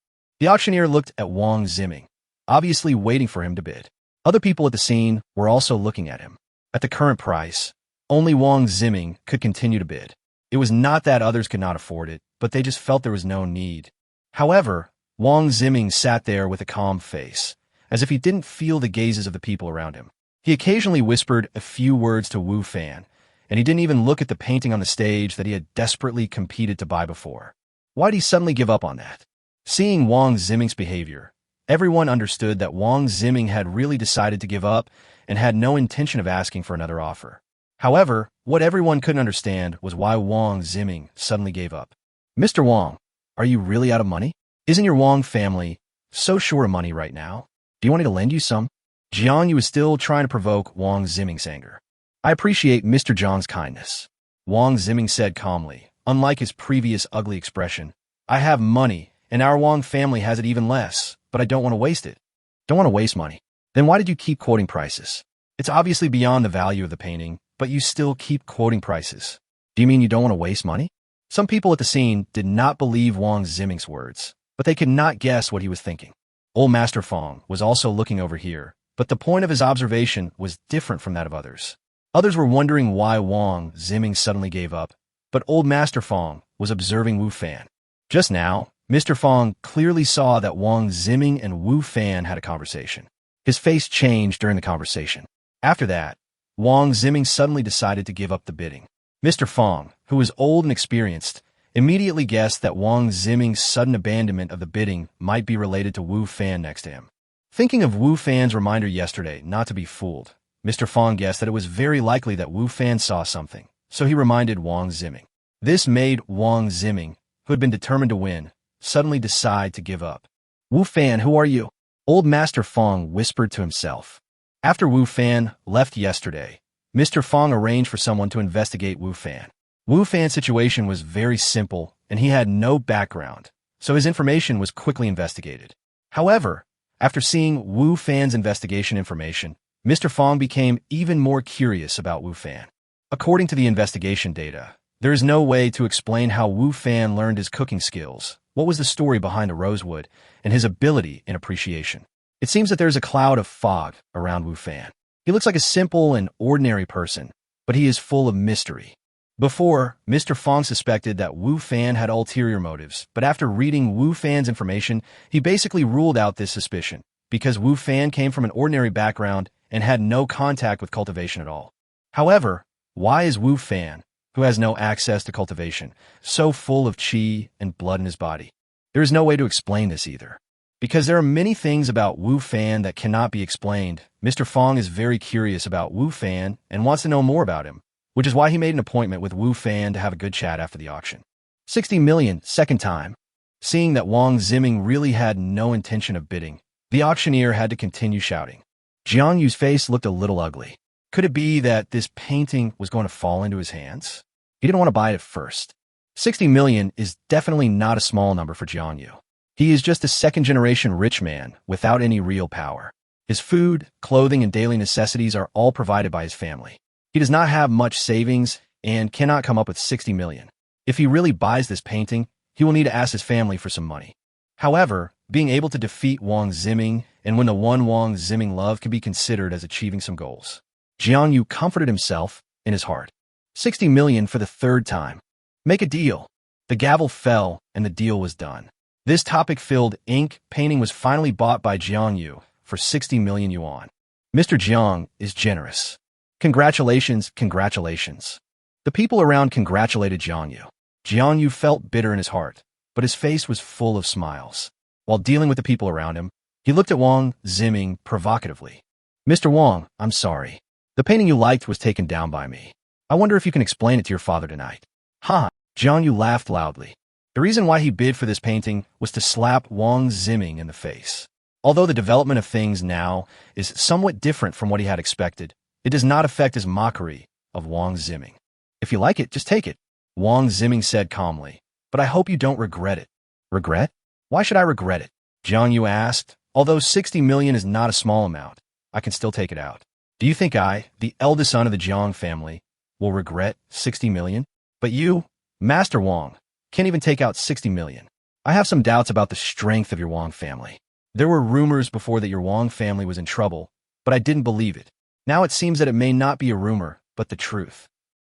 The auctioneer looked at Wang Ziming, obviously waiting for him to bid. Other people at the scene were also looking at him. At the current price, only Wang Ziming could continue to bid. It was not that others could not afford it, but they just felt there was no need. However, Wang Ziming sat there with a calm face, as if he didn't feel the gazes of the people around him. He occasionally whispered a few words to Wu Fan, and he didn't even look at the painting on the stage that he had desperately competed to buy before. Why did he suddenly give up on that? Seeing Wang Ziming's behavior, everyone understood that Wang Ziming had really decided to give up and had no intention of asking for another offer. However, what everyone couldn't understand was why Wang Ziming suddenly gave up. Mr. Wang, are you really out of money? Isn't your Wang family so short of money right now? Do you want me to lend you some? Jiang Yu was still trying to provoke Wang Ziming's anger. I appreciate Mr. Zhang's kindness. Wang Ziming said calmly, unlike his previous ugly expression. I have money, and our Wang family has it even less, but I don't want to waste it. Don't want to waste money. Then why did you keep quoting prices? It's obviously beyond the value of the painting, but you still keep quoting prices. Do you mean you don't want to waste money? Some people at the scene did not believe Wang Ziming's words, but they could not guess what he was thinking. Old Master Fong was also looking over here, but the point of his observation was different from that of others. Others were wondering why Wang Ziming suddenly gave up, but Old Master Fong was observing Wu Fan. Just now, Mr. Fong clearly saw that Wang Ziming and Wu Fan had a conversation. His face changed during the conversation. After that, Wang Ziming suddenly decided to give up the bidding. Mr. Fong, who was old and experienced, immediately guessed that Wang Ziming's sudden abandonment of the bidding might be related to Wu Fan next to him. Thinking of Wu Fan's reminder yesterday not to be fooled, Mr. Fong guessed that it was very likely that Wu Fan saw something, so he reminded Wang Ziming. This made Wang Ziming, who had been determined to win, suddenly decide to give up. Wu Fan, who are you? Old Master Fong whispered to himself. After Wu Fan left yesterday, Mr. Fong arranged for someone to investigate Wu Fan. Wu Fan's situation was very simple, and he had no background, so his information was quickly investigated. However, after seeing Wu Fan's investigation information, Mr. Fong became even more curious about Wu Fan. According to the investigation data, there is no way to explain how Wu Fan learned his cooking skills, what was the story behind the rosewood, and his ability in appreciation. It seems that there is a cloud of fog around Wu Fan. He looks like a simple and ordinary person, but he is full of mystery. Before, Mr. Fong suspected that Wu Fan had ulterior motives, but after reading Wu Fan's information, he basically ruled out this suspicion, because Wu Fan came from an ordinary background and had no contact with cultivation at all. However, why is Wu Fan, who has no access to cultivation, so full of qi and blood in his body? There is no way to explain this either. Because there are many things about Wu Fan that cannot be explained, Mr. Fong is very curious about Wu Fan and wants to know more about him, which is why he made an appointment with Wu Fan to have a good chat after the auction. 60 million, second time. Seeing that Wang Ziming really had no intention of bidding, the auctioneer had to continue shouting. Jiang Yu's face looked a little ugly. Could it be that this painting was going to fall into his hands? He didn't want to buy it at first. 60 million is definitely not a small number for Jiang Yu. He is just a second-generation rich man without any real power. His food, clothing, and daily necessities are all provided by his family. He does not have much savings and cannot come up with 60 million. If he really buys this painting, he will need to ask his family for some money. However, being able to defeat Wang Ziming and win the one Wang Ziming loved can be considered as achieving some goals. Jiang Yu comforted himself in his heart. 60 million for the third time. Make a deal. The gavel fell and the deal was done. This topic-filled ink painting was finally bought by Jiang Yu for 60 million yuan. Mr. Jiang is generous. Congratulations, congratulations. The people around congratulated Jiang Yu. Jiang Yu felt bitter in his heart, but his face was full of smiles. While dealing with the people around him, he looked at Wang Ziming provocatively. Mr. Wang, I'm sorry. The painting you liked was taken down by me. I wonder if you can explain it to your father tonight. Ha! Jiang Yu laughed loudly. The reason why he bid for this painting was to slap Wang Ziming in the face. Although the development of things now is somewhat different from what he had expected, it does not affect his mockery of Wang Ziming. If you like it, just take it, Wang Ziming said calmly. But I hope you don't regret it. Regret? Why should I regret it? Jiang Yu asked. Although 60 million is not a small amount, I can still take it out. Do you think I, the eldest son of the Jiang family, will regret 60 million? But you, Master Wang, can't even take out 60 million. I have some doubts about the strength of your Wang family. There were rumors before that your Wang family was in trouble, but I didn't believe it. Now it seems that it may not be a rumor, but the truth.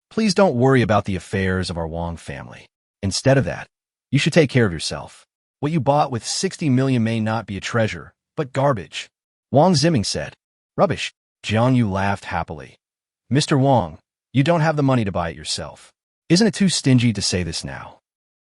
Please don't worry about the affairs of our Wang family. Instead of that, you should take care of yourself. What you bought with 60 million may not be a treasure, but garbage. Wang Ziming said. Rubbish. Jiang Yu laughed happily. Mr. Wang, you don't have the money to buy it yourself. Isn't it too stingy to say this now?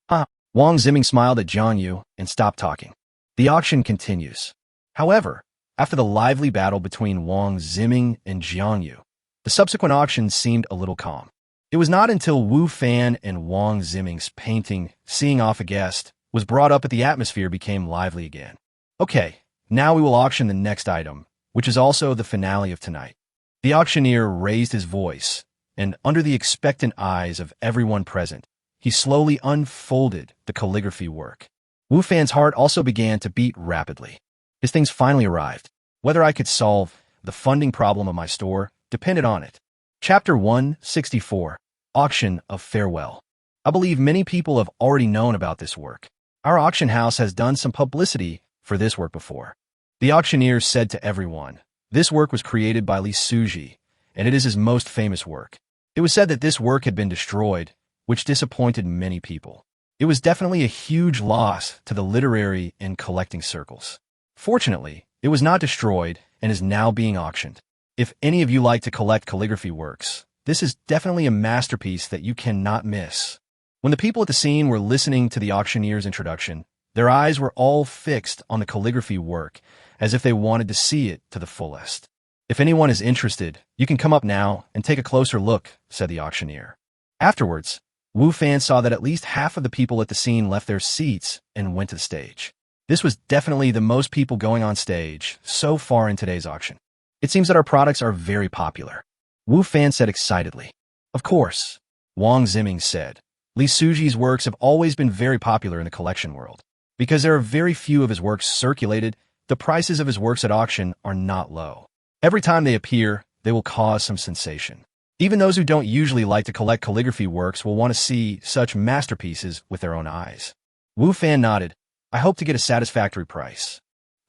Huh? Wang Ziming smiled at Jiang Yu and stopped talking. The auction continues. However, after the lively battle between Wang Ziming and Jiang Yu, the subsequent auction seemed a little calm. It was not until Wu Fan and Wang Ziming's painting, Seeing Off a Guest, was brought up that the atmosphere became lively again. Okay, now we will auction the next item, which is also the finale of tonight. The auctioneer raised his voice, and under the expectant eyes of everyone present, he slowly unfolded the calligraphy work. Wu Fan's heart also began to beat rapidly. His things finally arrived. Whether I could solve the funding problem of my store depended on it. Chapter 164, Auction of Farewell. I believe many people have already known about this work. Our auction house has done some publicity for this work before. The auctioneer said to everyone, this work was created by Lee Suji, and it is his most famous work. It was said that this work had been destroyed, which disappointed many people. It was definitely a huge loss to the literary and collecting circles. Fortunately, it was not destroyed and is now being auctioned. If any of you like to collect calligraphy works, this is definitely a masterpiece that you cannot miss. When the people at the scene were listening to the auctioneer's introduction, their eyes were all fixed on the calligraphy work, as if they wanted to see it to the fullest. If anyone is interested, you can come up now and take a closer look, said the auctioneer. Afterwards, Wu Fan saw that at least half of the people at the scene left their seats and went to the stage. This was definitely the most people going on stage so far in today's auction. It seems that our products are very popular, Wu Fan said excitedly. Of course, Wang Ziming said. Lee Suji's works have always been very popular in the collection world. Because there are very few of his works circulated, the prices of his works at auction are not low. Every time they appear, they will cause some sensation. Even those who don't usually like to collect calligraphy works will want to see such masterpieces with their own eyes. Wu Fan nodded. I hope to get a satisfactory price.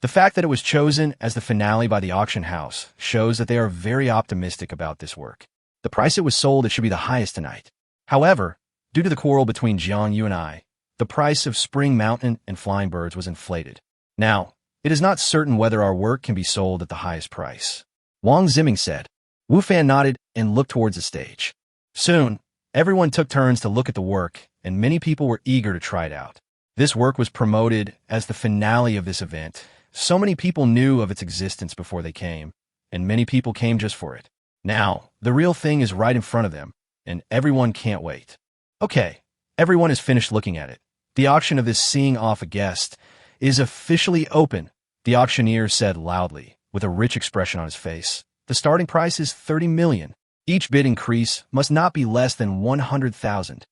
The fact that it was chosen as the finale by the auction house shows that they are very optimistic about this work. The price it was sold, it should be the highest tonight. However, due to the quarrel between Jiang Yu and I, the price of Spring Mountain and Flying Birds was inflated. Now, it is not certain whether our work can be sold at the highest price, Wang Ziming said. Wu Fan nodded and looked towards the stage. Soon, everyone took turns to look at the work, and many people were eager to try it out. This work was promoted as the finale of this event. So many people knew of its existence before they came, and many people came just for it. Now, the real thing is right in front of them, and everyone can't wait. Okay, everyone is finished looking at it. The auction of this seeing off a guest is officially open, the auctioneer said loudly, with a rich expression on his face. The starting price is 30 million. Each bid increase must not be less than 100,000.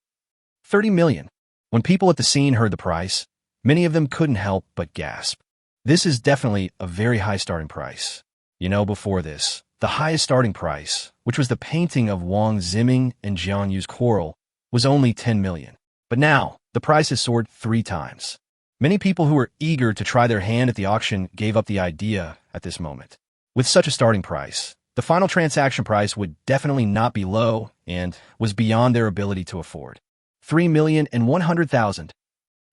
30 million. When people at the scene heard the price, many of them couldn't help but gasp. This is definitely a very high starting price. You know, before this, the highest starting price, which was the painting of Wang Ziming and Jiang Yu's quarrel, was only 10 million. But now, the price has soared 3 times. Many people who were eager to try their hand at the auction gave up the idea at this moment. With such a starting price, the final transaction price would definitely not be low and was beyond their ability to afford. 3,100,000.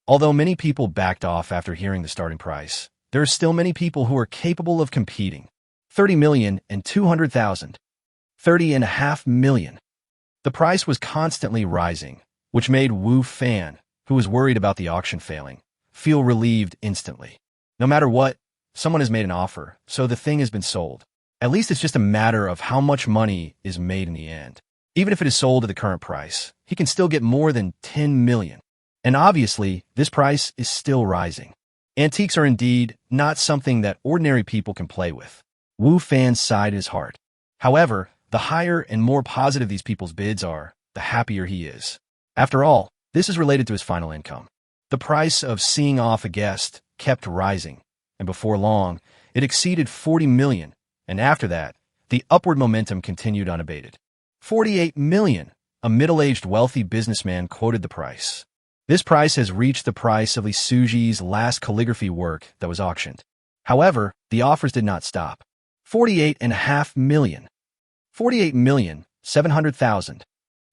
Although many people backed off after hearing the starting price, there are still many people who are capable of competing. 30,200,000. 30.5 million. The price was constantly rising, which made Wu Fan, who was worried about the auction failing, feel relieved instantly. No matter what, someone has made an offer, so the thing has been sold. At least it's just a matter of how much money is made in the end. Even if it is sold at the current price, he can still get more than 10 million. And obviously, this price is still rising. Antiques are indeed not something that ordinary people can play with. Wu Fan sighed in his heart. However, the higher and more positive these people's bids are, the happier he is. After all, this is related to his final income. The price of seeing off a guest kept rising, and before long, it exceeded 40 million, and after that, the upward momentum continued unabated. 48 million, a middle-aged wealthy businessman quoted the price. This price has reached the price of Lee Suji's last calligraphy work that was auctioned. However, the offers did not stop. 48.5 million. 48,700,000.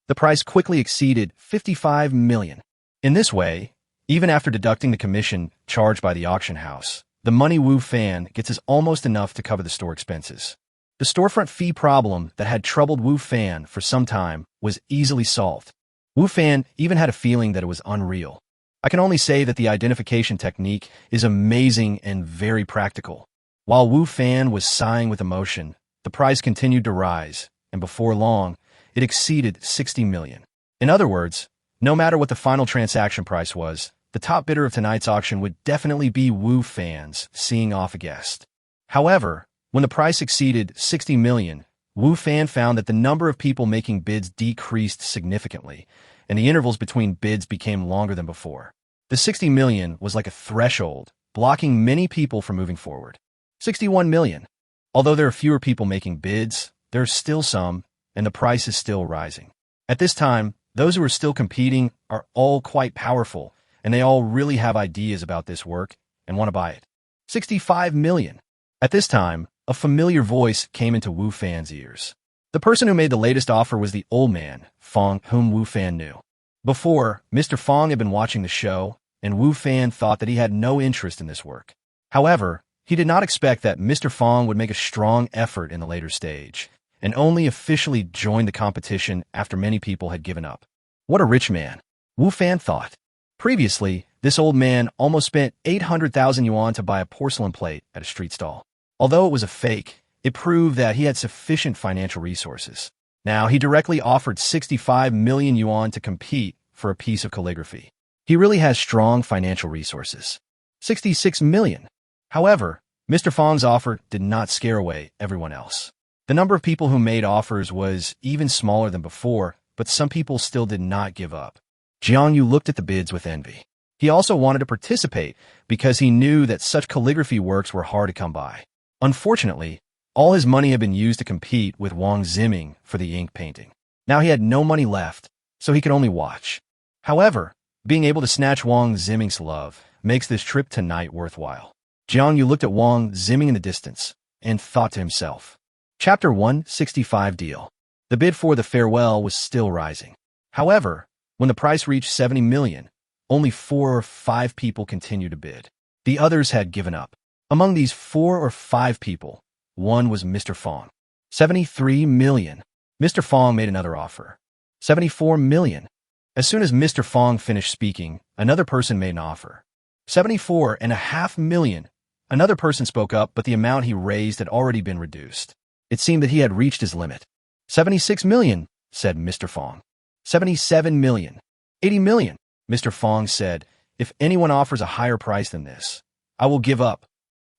The price quickly exceeded 55 million. In this way, even after deducting the commission charged by the auction house, the money Wu Fan gets is almost enough to cover the store expenses. The storefront fee problem that had troubled Wu Fan for some time was easily solved. Wu Fan even had a feeling that it was unreal. I can only say that the identification technique is amazing and very practical. While Wu Fan was sighing with emotion, the price continued to rise, and before long, it exceeded 60 million. In other words, no matter what the final transaction price was, the top bidder of tonight's auction would definitely be Wu Fan's seeing off a guest. However, when the price exceeded 60 million, Wu Fan found that the number of people making bids decreased significantly, and the intervals between bids became longer than before. The 60 million was like a threshold, blocking many people from moving forward. 61 million. Although there are fewer people making bids, there are still some, and the price is still rising. At this time, those who are still competing are all quite powerful, and they all really have ideas about this work and want to buy it. 65 million. At this time, a familiar voice came into Wu Fan's ears. The person who made the latest offer was the old man, Fong, whom Wu Fan knew. Before, Mr. Fong had been watching the show, and Wu Fan thought that he had no interest in this work. However, he did not expect that Mr. Fong would make a strong effort in the later stage, and only officially joined the competition after many people had given up. What a rich man, Wu Fan thought. Previously, this old man almost spent 800,000 yuan to buy a porcelain plate at a street stall. Although it was a fake, it proved that he had sufficient financial resources. Now, he directly offered 65 million yuan to compete for a piece of calligraphy. He really has strong financial resources. 66 million. However, Mr. Fong's offer did not scare away everyone else. The number of people who made offers was even smaller than before, but some people still did not give up. Jiang Yu looked at the bids with envy. He also wanted to participate because he knew that such calligraphy works were hard to come by. Unfortunately, all his money had been used to compete with Wang Ziming for the ink painting. Now he had no money left, so he could only watch. However, being able to snatch Wang Ziming's love makes this trip tonight worthwhile. Jiang Yu looked at Wang Ziming in the distance and thought to himself. Chapter 165 Deal. The bid for the farewell was still rising. However, when the price reached 70 million, only 4 or 5 people continued to bid. The others had given up. Among these 4 or 5 people, one was Mr. Fong. 73 million. Mr. Fong made another offer. 74 million. As soon as Mr. Fong finished speaking, another person made an offer. 74.5 million. Another person spoke up, but the amount he raised had already been reduced. It seemed that he had reached his limit. 76 million, said Mr. Fong. 77 million. 80 million. Mr. Fong said, if anyone offers a higher price than this, I will give up.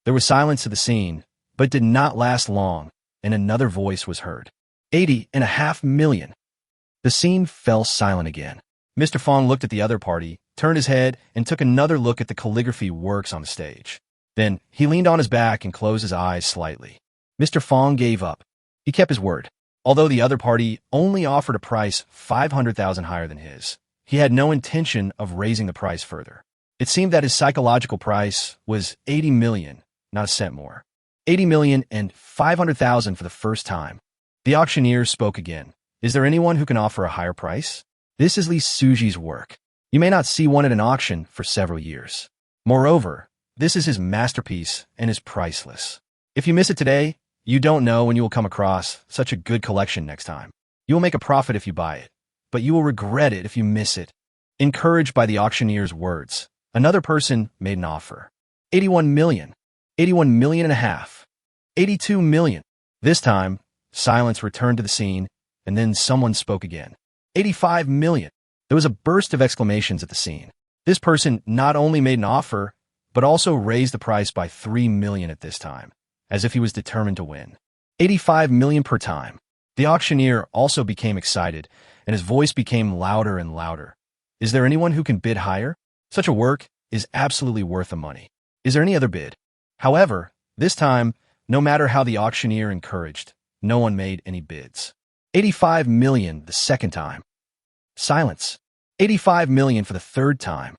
There was silence to the scene, but it did not last long, and another voice was heard. 80.5 million. The scene fell silent again. Mr. Fong looked at the other party, turned his head, and took another look at the calligraphy works on the stage. Then he leaned on his back and closed his eyes slightly. Mr. Fong gave up. He kept his word. Although the other party only offered a price 500,000 higher than his, he had no intention of raising the price further. It seemed that his psychological price was 80 million, not a cent more. 80 million and 500,000 for the first time. The auctioneer spoke again. Is there anyone who can offer a higher price? This is Li Suji's work. You may not see one at an auction for several years. Moreover, this is his masterpiece and is priceless. If you miss it today, you don't know when you will come across such a good collection next time. You will make a profit if you buy it, but you will regret it if you miss it. Encouraged by the auctioneer's words, another person made an offer. 81 million. 81 million and a half. 82 million. This time, silence returned to the scene, and then someone spoke again. 85 million. There was a burst of exclamations at the scene. This person not only made an offer, but also raised the price by 3 million at this time, as if he was determined to win. 85 million per time. The auctioneer also became excited, and his voice became louder and louder. Is there anyone who can bid higher? Such a work is absolutely worth the money. Is there any other bid? However, this time, no matter how the auctioneer encouraged, no one made any bids. 85 million the second time. Silence. 85 million for the third time.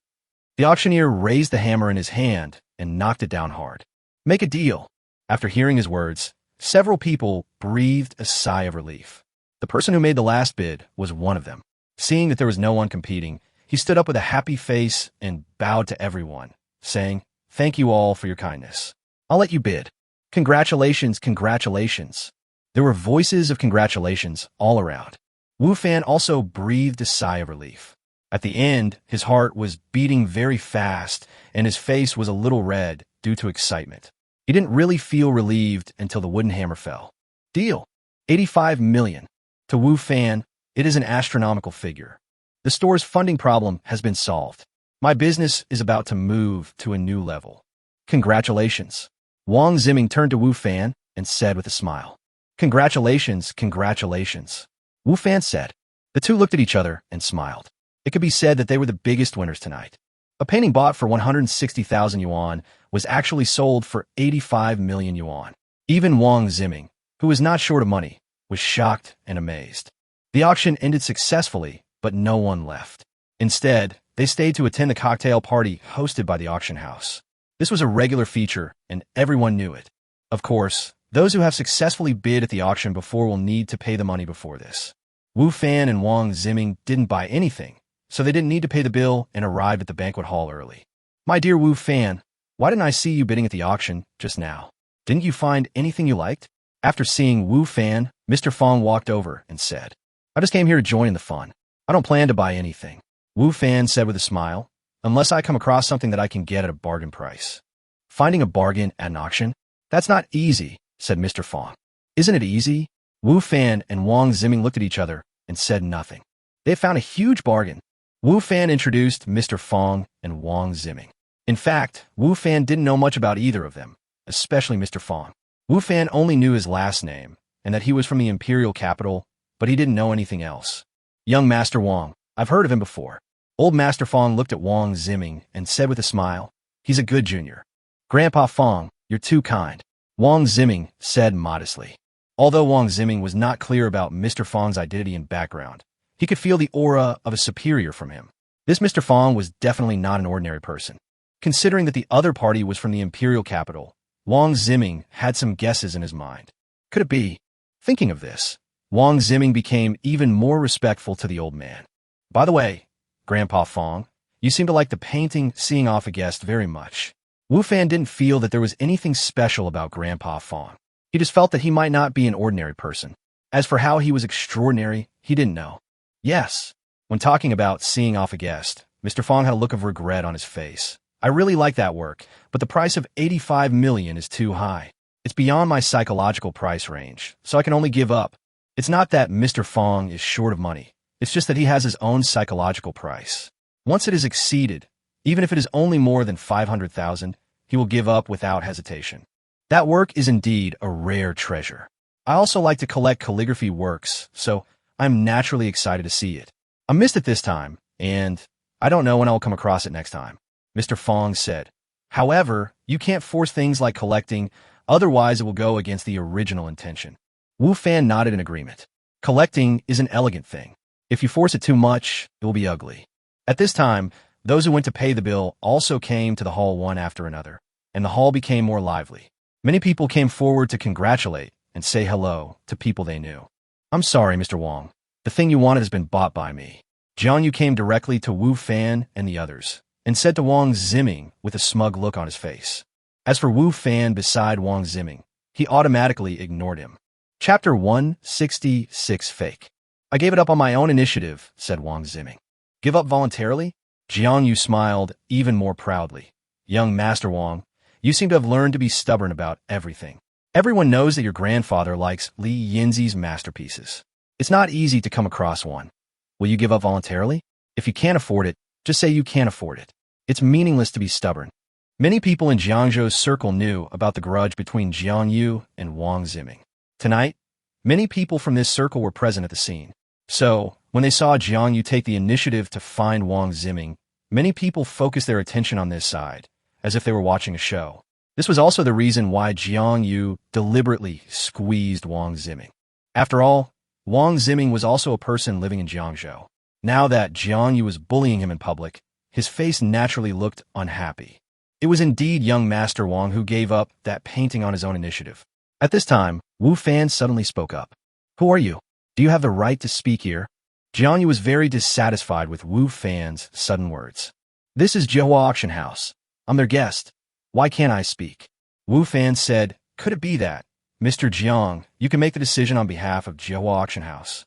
The auctioneer raised the hammer in his hand and knocked it down hard. Make a deal. After hearing his words, several people breathed a sigh of relief. The person who made the last bid was one of them. Seeing that there was no one competing, he stood up with a happy face and bowed to everyone, saying, "Thank you all for your kindness. I'll let you bid. Congratulations, congratulations." There were voices of congratulations all around. Wu Fan also breathed a sigh of relief. At the end, his heart was beating very fast, and his face was a little red due to excitement. He didn't really feel relieved until the wooden hammer fell. Deal. 85 million. To Wu Fan, it is an astronomical figure. The store's funding problem has been solved. My business is about to move to a new level. Congratulations. Wang Ziming turned to Wu Fan and said with a smile. Congratulations, congratulations. Wu Fan said. The two looked at each other and smiled. It could be said that they were the biggest winners tonight. A painting bought for 160,000 yuan was actually sold for 85 million yuan. Even Wang Ziming, who was not short of money, was shocked and amazed. The auction ended successfully, but no one left. Instead, they stayed to attend the cocktail party hosted by the auction house. This was a regular feature, and everyone knew it. Of course, those who have successfully bid at the auction before will need to pay the money before this. Wu Fan and Wang Ziming didn't buy anything, so they didn't need to pay the bill and arrived at the banquet hall early. My dear Wu Fan, why didn't I see you bidding at the auction just now? Didn't you find anything you liked? After seeing Wu Fan, Mr. Fong walked over and said, I just came here to join in the fun. I don't plan to buy anything. Wu Fan said with a smile, unless I come across something that I can get at a bargain price. Finding a bargain at an auction? That's not easy, said Mr. Fong. Isn't it easy? Wu Fan and Wang Ziming looked at each other and said nothing. They found a huge bargain. Wu Fan introduced Mr. Fong and Wang Ziming. In fact, Wu Fan didn't know much about either of them, especially Mr. Fong. Wu Fan only knew his last name and that he was from the imperial capital, but he didn't know anything else. Young Master Wang, I've heard of him before. Old Master Fong looked at Wang Ziming and said with a smile, he's a good junior. Grandpa Fong, you're too kind. Wang Ziming said modestly. Although Wang Ziming was not clear about Mr. Fong's identity and background, he could feel the aura of a superior from him. This Mr. Fong was definitely not an ordinary person. Considering that the other party was from the imperial capital, Wang Ziming had some guesses in his mind. Could it be? Thinking of this, Wang Ziming became even more respectful to the old man. By the way, Grandpa Fong, you seem to like the painting Seeing Off a Guest very much. Wu Fan didn't feel that there was anything special about Grandpa Fong. He just felt that he might not be an ordinary person. As for how he was extraordinary, he didn't know. Yes, when talking about Seeing Off a Guest, Mr. Fong had a look of regret on his face. I really like that work, but the price of 85 million is too high. It's beyond my psychological price range, so I can only give up. It's not that Mr. Fong is short of money. It's just that he has his own psychological price. Once it is exceeded, even if it is only more than 500,000, he will give up without hesitation. That work is indeed a rare treasure. I also like to collect calligraphy works, so I'm naturally excited to see it. I missed it this time, and I don't know when I'll come across it next time, Mr. Fong said. However, you can't force things like collecting, otherwise it will go against the original intention. Wu Fan nodded in agreement. Collecting is an elegant thing. If you force it too much, it will be ugly. At this time, those who went to pay the bill also came to the hall one after another, and the hall became more lively. Many people came forward to congratulate and say hello to people they knew. I'm sorry, Mr. Wang. The thing you wanted has been bought by me. Jiang Yu came directly to Wu Fan and the others, and said to Wang Ziming with a smug look on his face. As for Wu Fan beside Wang Ziming, he automatically ignored him. Chapter 166 Fake. I gave it up on my own initiative, said Wang Ziming. Give up voluntarily? Jiang Yu smiled even more proudly. Young Master Wang, you seem to have learned to be stubborn about everything. Everyone knows that your grandfather likes Li Yinzi's masterpieces. It's not easy to come across one. Will you give up voluntarily? If you can't afford it, just say you can't afford it. It's meaningless to be stubborn. Many people in Jiangzhou's circle knew about the grudge between Jiang Yu and Wang Ziming. Tonight, many people from this circle were present at the scene. So, when they saw Jiang Yu take the initiative to find Wang Ziming, many people focused their attention on this side, as if they were watching a show. This was also the reason why Jiang Yu deliberately squeezed Wang Ziming. After all, Wang Ziming was also a person living in Jiangzhou. Now that Jiang Yu was bullying him in public, his face naturally looked unhappy. It was indeed young Master Wang who gave up that painting on his own initiative. At this time, Wu Fan suddenly spoke up. Who are you? Do you have the right to speak here? Jiang Yu was very dissatisfied with Wu Fan's sudden words. This is Jihua Auction House. I'm their guest. Why can't I speak? Wu Fan said, could it be that, Mr. Jiang, you can make the decision on behalf of Jihua Auction House?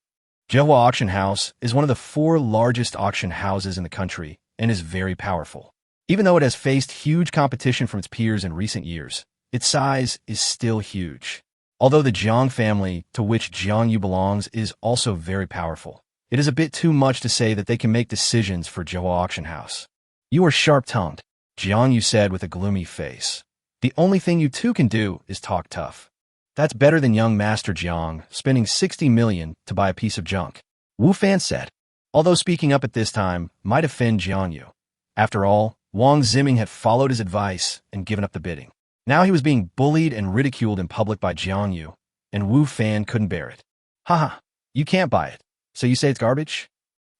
Jihua Auction House is one of the 4 largest auction houses in the country and is very powerful. Even though it has faced huge competition from its peers in recent years, its size is still huge. Although the Jiang family, to which Jiang Yu belongs, is also very powerful, it is a bit too much to say that they can make decisions for Jihua Auction House. You are sharp-tongued, Jiang Yu said with a gloomy face. The only thing you two can do is talk tough. That's better than young Master Jiang spending 60 million to buy a piece of junk, Wu Fan said. Although speaking up at this time might offend Jiang Yu. After all, Wang Ziming had followed his advice and given up the bidding. Now he was being bullied and ridiculed in public by Jiang Yu, and Wu Fan couldn't bear it. Haha, you can't buy it, so you say it's garbage?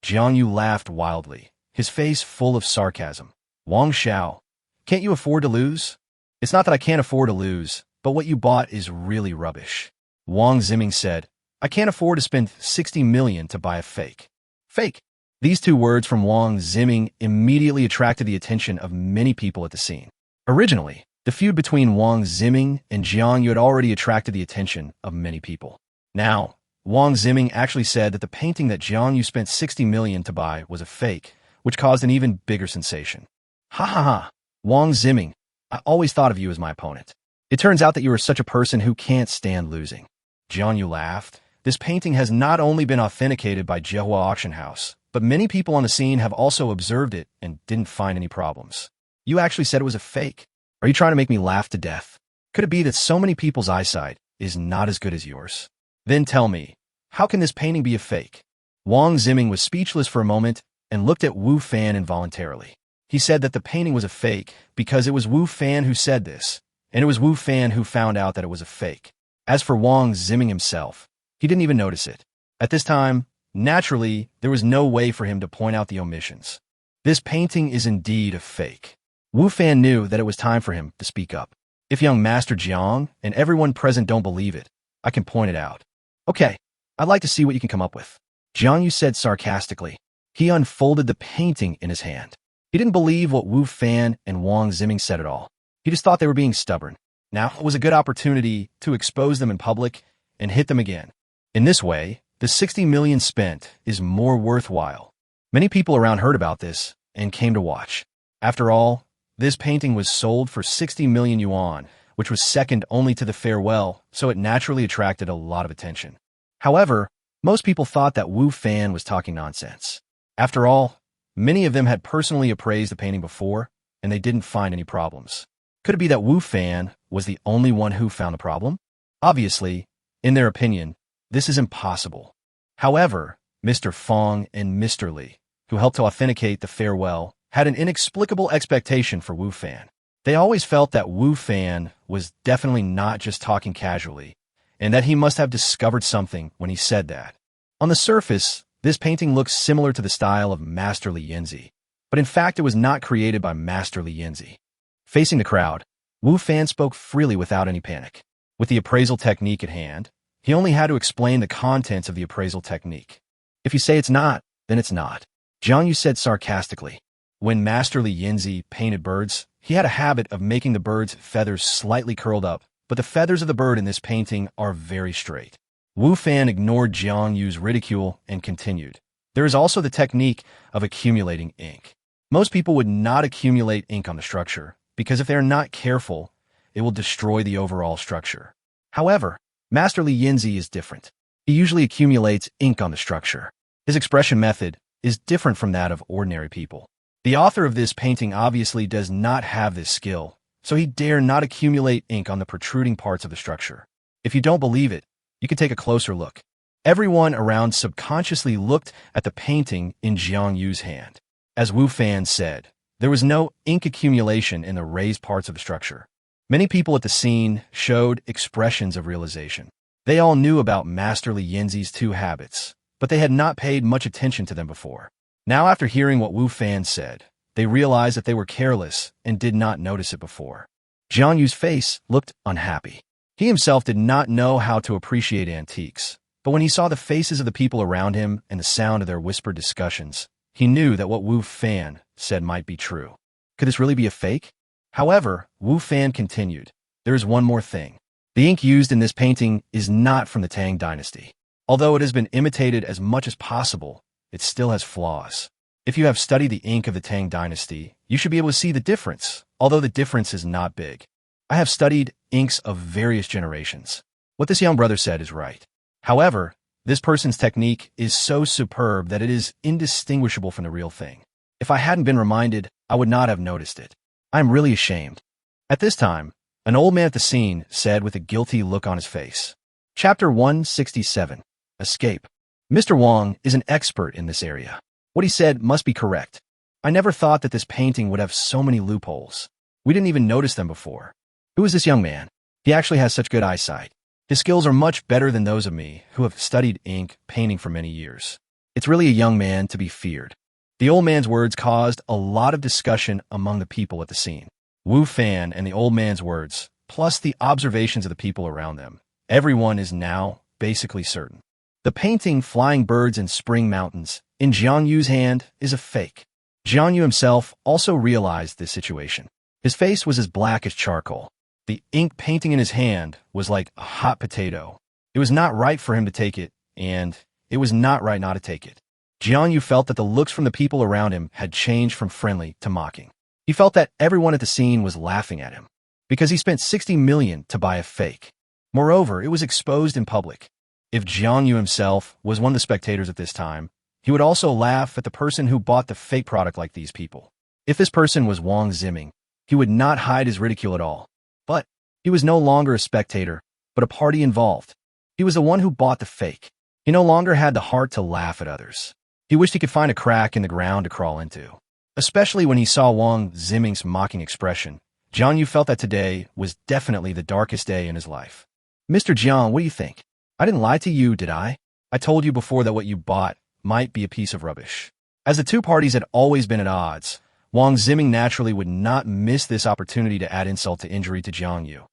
Jiang Yu laughed wildly, his face full of sarcasm. Wang Xiao, can't you afford to lose? It's not that I can't afford to lose, but what you bought is really rubbish. Wang Ziming said, I can't afford to spend 60 million to buy a fake. Fake. These two words from Wang Ziming immediately attracted the attention of many people at the scene. Originally, the feud between Wang Ziming and Jiang Yu had already attracted the attention of many people. Now, Wang Ziming actually said that the painting that Jiang Yu spent 60 million to buy was a fake, which caused an even bigger sensation. Ha ha ha, Wang Ziming, I always thought of you as my opponent. It turns out that you are such a person who can't stand losing. Jiang Yu laughed. This painting has not only been authenticated by Jehua Auction House, but many people on the scene have also observed it and didn't find any problems. You actually said it was a fake. Are you trying to make me laugh to death? Could it be that so many people's eyesight is not as good as yours? Then tell me, how can this painting be a fake? Wang Ziming was speechless for a moment and looked at Wu Fan involuntarily. He said that the painting was a fake because it was Wu Fan who said this, and it was Wu Fan who found out that it was a fake. As for Wang Ziming himself, he didn't even notice it. At this time, naturally, there was no way for him to point out the omissions. This painting is indeed a fake. Wu Fan knew that it was time for him to speak up. If young Master Jiang and everyone present don't believe it, I can point it out. Okay, I'd like to see what you can come up with. Jiang Yu said sarcastically. He unfolded the painting in his hand. He didn't believe what Wu Fan and Wang Ziming said at all. He just thought they were being stubborn. Now it was a good opportunity to expose them in public and hit them again. In this way, the 60 million spent is more worthwhile. Many people around heard about this and came to watch. After all, this painting was sold for 60 million yuan, which was second only to the farewell, so it naturally attracted a lot of attention. However, most people thought that Wu Fan was talking nonsense. After all, many of them had personally appraised the painting before, and they didn't find any problems. Could it be that Wu Fan was the only one who found the problem? Obviously, in their opinion, this is impossible. However, Mr. Fong and Mr. Li, who helped to authenticate the farewell, had an inexplicable expectation for Wu Fan. They always felt that Wu Fan was definitely not just talking casually, and that he must have discovered something when he said that. On the surface, this painting looks similar to the style of Master Li Yinzi, but in fact it was not created by Master Li Yinzi. Facing the crowd, Wu Fan spoke freely without any panic. With the appraisal technique at hand, he only had to explain the contents of the appraisal technique. If you say it's not, then it's not. Jiang Yu said sarcastically. When Master Li Yinzi painted birds, he had a habit of making the bird's feathers slightly curled up, but the feathers of the bird in this painting are very straight. Wu Fan ignored Jiang Yu's ridicule and continued. There is also the technique of accumulating ink. Most people would not accumulate ink on the structure, because if they are not careful, it will destroy the overall structure. However, Master Li Yinzi is different. He usually accumulates ink on the structure. His expression method is different from that of ordinary people. The author of this painting obviously does not have this skill, so he dare not accumulate ink on the protruding parts of the structure. If you don't believe it, you can take a closer look. Everyone around subconsciously looked at the painting in Jiang Yu's hand. As Wu Fan said, there was no ink accumulation in the raised parts of the structure. Many people at the scene showed expressions of realization. They all knew about Master Li Yinzi's two habits, but they had not paid much attention to them before. Now, after hearing what Wu Fan said, they realized that they were careless and did not notice it before. Jiang Yu's face looked unhappy. He himself did not know how to appreciate antiques, but when he saw the faces of the people around him and the sound of their whispered discussions, he knew that what Wu Fan said might be true. Could this really be a fake? However, Wu Fan continued, there is one more thing. The ink used in this painting is not from the Tang dynasty. Although it has been imitated as much as possible, it still has flaws. If you have studied the ink of the Tang dynasty, you should be able to see the difference, although the difference is not big. I have studied inks of various generations. What this young brother said is right. However, this person's technique is so superb that it is indistinguishable from the real thing. If I hadn't been reminded, I would not have noticed it. I am really ashamed. At this time, an old man at the scene said with a guilty look on his face. Chapter 167. Escape. Mr. Wang is an expert in this area. What he said must be correct. I never thought that this painting would have so many loopholes. We didn't even notice them before. Who is this young man? He actually has such good eyesight. His skills are much better than those of me, who have studied ink painting for many years. It's really a young man to be feared. The old man's words caused a lot of discussion among the people at the scene. Wu Fan and the old man's words, plus the observations of the people around them. Everyone is now basically certain. The painting Flying Birds in Spring Mountains in Jiang Yu's hand is a fake. Jiang Yu himself also realized this situation. His face was as black as charcoal. The ink painting in his hand was like a hot potato. It was not right for him to take it, and it was not right not to take it. Jiang Yu felt that the looks from the people around him had changed from friendly to mocking. He felt that everyone at the scene was laughing at him because he spent 60 million to buy a fake. Moreover, it was exposed in public. If Jiang Yu himself was one of the spectators at this time, he would also laugh at the person who bought the fake product like these people. If this person was Wang Ziming, he would not hide his ridicule at all. But he was no longer a spectator, but a party involved. He was the one who bought the fake. He no longer had the heart to laugh at others. He wished he could find a crack in the ground to crawl into. Especially when he saw Wang Ziming's mocking expression, Jiang Yu felt that today was definitely the darkest day in his life. Mr. Jiang, what do you think? I didn't lie to you, did I? I told you before that what you bought might be a piece of rubbish. As the two parties had always been at odds, Wang Ziming naturally would not miss this opportunity to add insult to injury to Jiang Yu.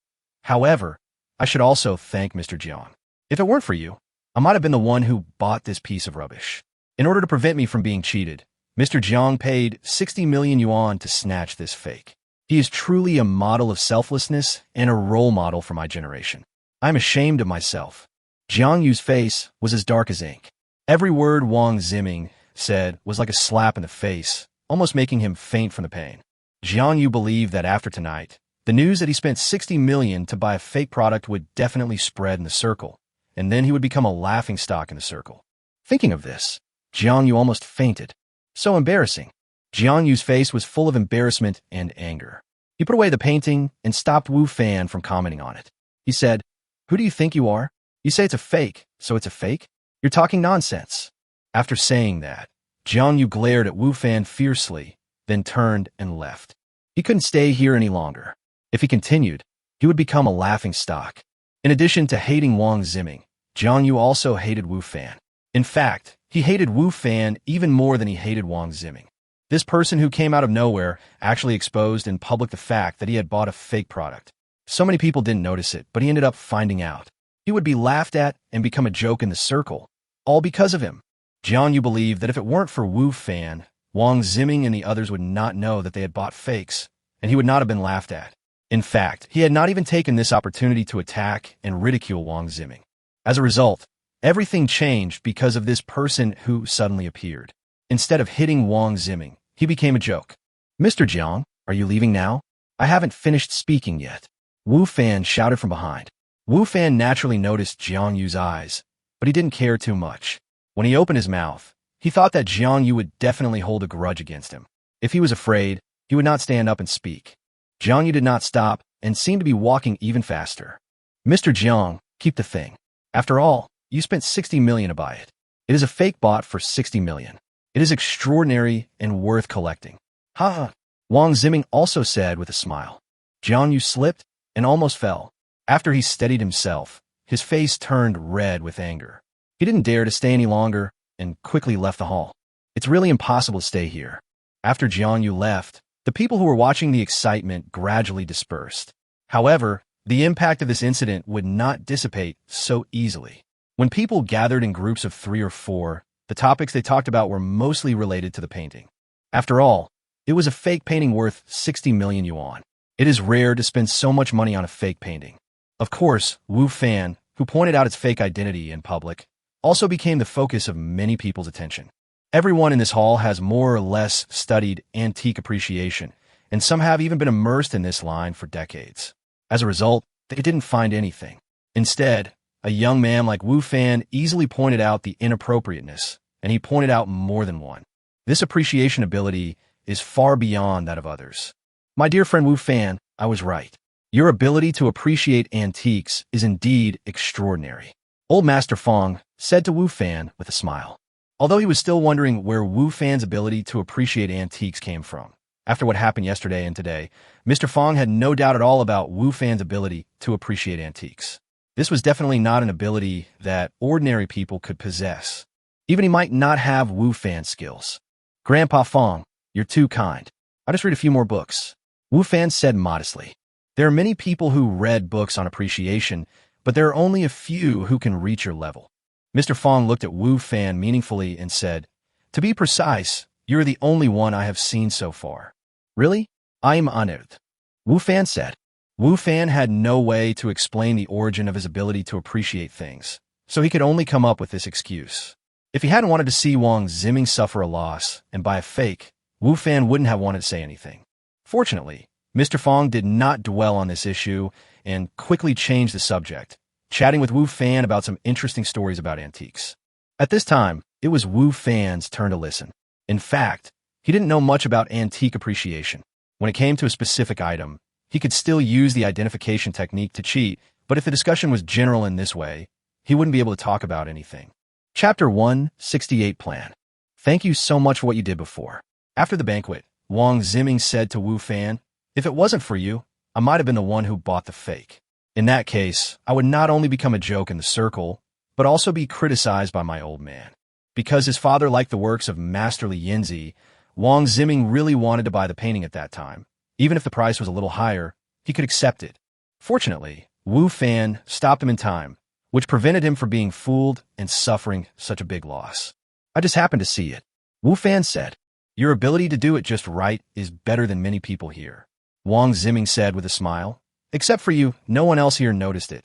However, I should also thank Mr. Jiang. If it weren't for you, I might have been the one who bought this piece of rubbish. In order to prevent me from being cheated, Mr. Jiang paid 60 million yuan to snatch this fake. He is truly a model of selflessness and a role model for my generation. I'm ashamed of myself. Jiang Yu's face was as dark as ink. Every word Wang Ziming said was like a slap in the face, almost making him faint from the pain. Jiang Yu believed that after tonight, the news that he spent 60 million to buy a fake product would definitely spread in the circle, and then he would become a laughingstock in the circle. Thinking of this, Jiang Yu almost fainted. So embarrassing. Jiang Yu's face was full of embarrassment and anger. He put away the painting and stopped Wu Fan from commenting on it. He said, "Who do you think you are? You say it's a fake, so it's a fake? You're talking nonsense." After saying that, Jiang Yu glared at Wu Fan fiercely, then turned and left. He couldn't stay here any longer. If he continued, he would become a laughingstock. In addition to hating Wang Ziming, Jiang Yu also hated Wu Fan. In fact, he hated Wu Fan even more than he hated Wang Ziming. This person who came out of nowhere actually exposed in public the fact that he had bought a fake product. So many people didn't notice it, but he ended up finding out. He would be laughed at and become a joke in the circle, all because of him. Jiang Yu believed that if it weren't for Wu Fan, Wang Ziming and the others would not know that they had bought fakes, and he would not have been laughed at. In fact, he had not even taken this opportunity to attack and ridicule Wang Ziming. As a result, everything changed because of this person who suddenly appeared. Instead of hitting Wang Ziming, he became a joke. "Mr. Jiang, are you leaving now? I haven't finished speaking yet." Wu Fan shouted from behind. Wu Fan naturally noticed Jiang Yu's eyes, but he didn't care too much. When he opened his mouth, he thought that Jiang Yu would definitely hold a grudge against him. If he was afraid, he would not stand up and speak. Jiang Yu did not stop and seemed to be walking even faster. "Mr. Jiang, keep the thing. After all, you spent 60 million to buy it. It is a fake bought for 60 million. It is extraordinary and worth collecting." "Ha ha," Wang Ziming also said with a smile. Jiang Yu slipped and almost fell. After he steadied himself, his face turned red with anger. He didn't dare to stay any longer and quickly left the hall. It's really impossible to stay here. After Jiang Yu left, the people who were watching the excitement gradually dispersed. However, the impact of this incident would not dissipate so easily. When people gathered in groups of 3 or 4, the topics they talked about were mostly related to the painting. After all, it was a fake painting worth 60 million yuan. It is rare to spend so much money on a fake painting. Of course, Wu Fan, who pointed out its fake identity in public, also became the focus of many people's attention. Everyone in this hall has more or less studied antique appreciation, and some have even been immersed in this line for decades. As a result, they didn't find anything. Instead, a young man like Wu Fan easily pointed out the inappropriateness, and he pointed out more than one. This appreciation ability is far beyond that of others. "My dear friend Wu Fan, I was right. Your ability to appreciate antiques is indeed extraordinary," Old Master Fong said to Wu Fan with a smile. Although he was still wondering where Wu Fan's ability to appreciate antiques came from. After what happened yesterday and today, Mr. Fong had no doubt at all about Wu Fan's ability to appreciate antiques. This was definitely not an ability that ordinary people could possess. Even he might not have Wu Fan's skills. Grandpa Fong, you're too kind. I'll just read a few more books. Wu Fan said modestly. There are many people who read books on appreciation, but there are only a few who can reach your level. Mr. Fong looked at Wu Fan meaningfully and said, to be precise, you're the only one I have seen so far. Really? I'm honored. Wu Fan said. Wu Fan had no way to explain the origin of his ability to appreciate things, so he could only come up with this excuse. If he hadn't wanted to see Wang Ziming suffer a loss and buy a fake, Wu Fan wouldn't have wanted to say anything. Fortunately, Mr. Fong did not dwell on this issue and quickly changed the subject, chatting with Wu Fan about some interesting stories about antiques. At this time, it was Wu Fan's turn to listen. In fact, he didn't know much about antique appreciation. When it came to a specific item, he could still use the identification technique to cheat, but if the discussion was general in this way, he wouldn't be able to talk about anything. Chapter 168 Plan. Thank you so much for what you did before. After the banquet, Wang Ziming said to Wu Fan, if it wasn't for you, I might have been the one who bought the fake. In that case, I would not only become a joke in the circle, but also be criticized by my old man. Because his father liked the works of Masterly Yinzi, Wang Ziming really wanted to buy the painting at that time. Even if the price was a little higher, he could accept it. Fortunately, Wu Fan stopped him in time, which prevented him from being fooled and suffering such a big loss. I just happened to see it. Wu Fan said, your ability to do it just right is better than many people here. Wang Ziming said with a smile, except for you, no one else here noticed it.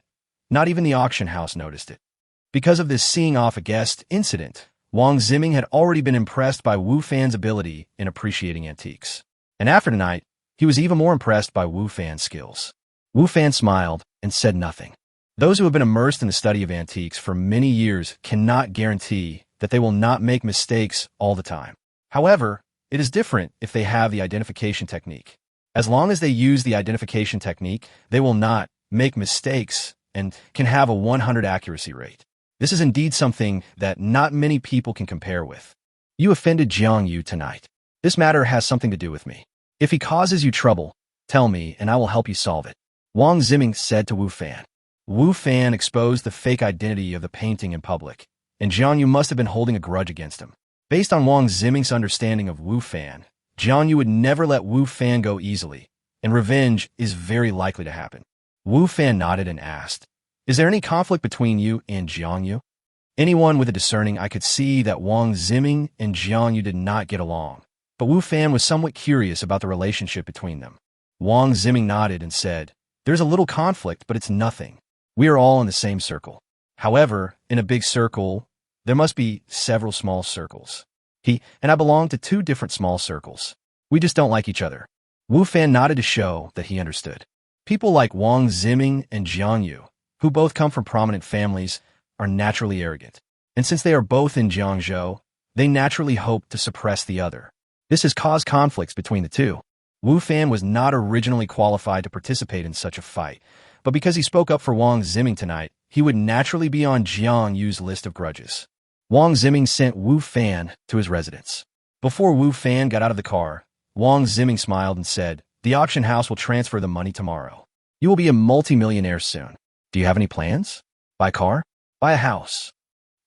Not even the auction house noticed it. Because of this seeing off a guest incident, Wang Ziming had already been impressed by Wu Fan's ability in appreciating antiques. And after tonight, he was even more impressed by Wu Fan's skills. Wu Fan smiled and said nothing. Those who have been immersed in the study of antiques for many years cannot guarantee that they will not make mistakes all the time. However, it is different if they have the identification technique. As long as they use the identification technique, they will not make mistakes and can have a 100 accuracy rate. This is indeed something that not many people can compare with. You offended Jiang Yu tonight. This matter has something to do with me. If he causes you trouble, tell me and I will help you solve it. Wang Ziming said to Wu Fan. Wu Fan exposed the fake identity of the painting in public, and Jiang Yu must have been holding a grudge against him. Based on Wang Ziming's understanding of Wu Fan, Jiang Yu would never let Wu Fan go easily, and revenge is very likely to happen. Wu Fan nodded and asked, is there any conflict between you and Jiang Yu? Anyone with a discerning eye could see that Wang Ziming and Jiang Yu did not get along, but Wu Fan was somewhat curious about the relationship between them. Wang Ziming nodded and said, there's a little conflict, but it's nothing. We are all in the same circle. However, in a big circle, there must be several small circles. He and I belong to two different small circles. We just don't like each other. Wu Fan nodded to show that he understood. People like Wang Ziming and Jiang Yu, who both come from prominent families, are naturally arrogant. And since they are both in Jiangzhou, they naturally hope to suppress the other. This has caused conflicts between the two. Wu Fan was not originally qualified to participate in such a fight, but because he spoke up for Wang Ziming tonight, he would naturally be on Jiang Yu's list of grudges. Wang Ziming sent Wu Fan to his residence. Before Wu Fan got out of the car, Wang Ziming smiled and said, the auction house will transfer the money tomorrow. You will be a multimillionaire soon. Do you have any plans? Buy a car? Buy a house?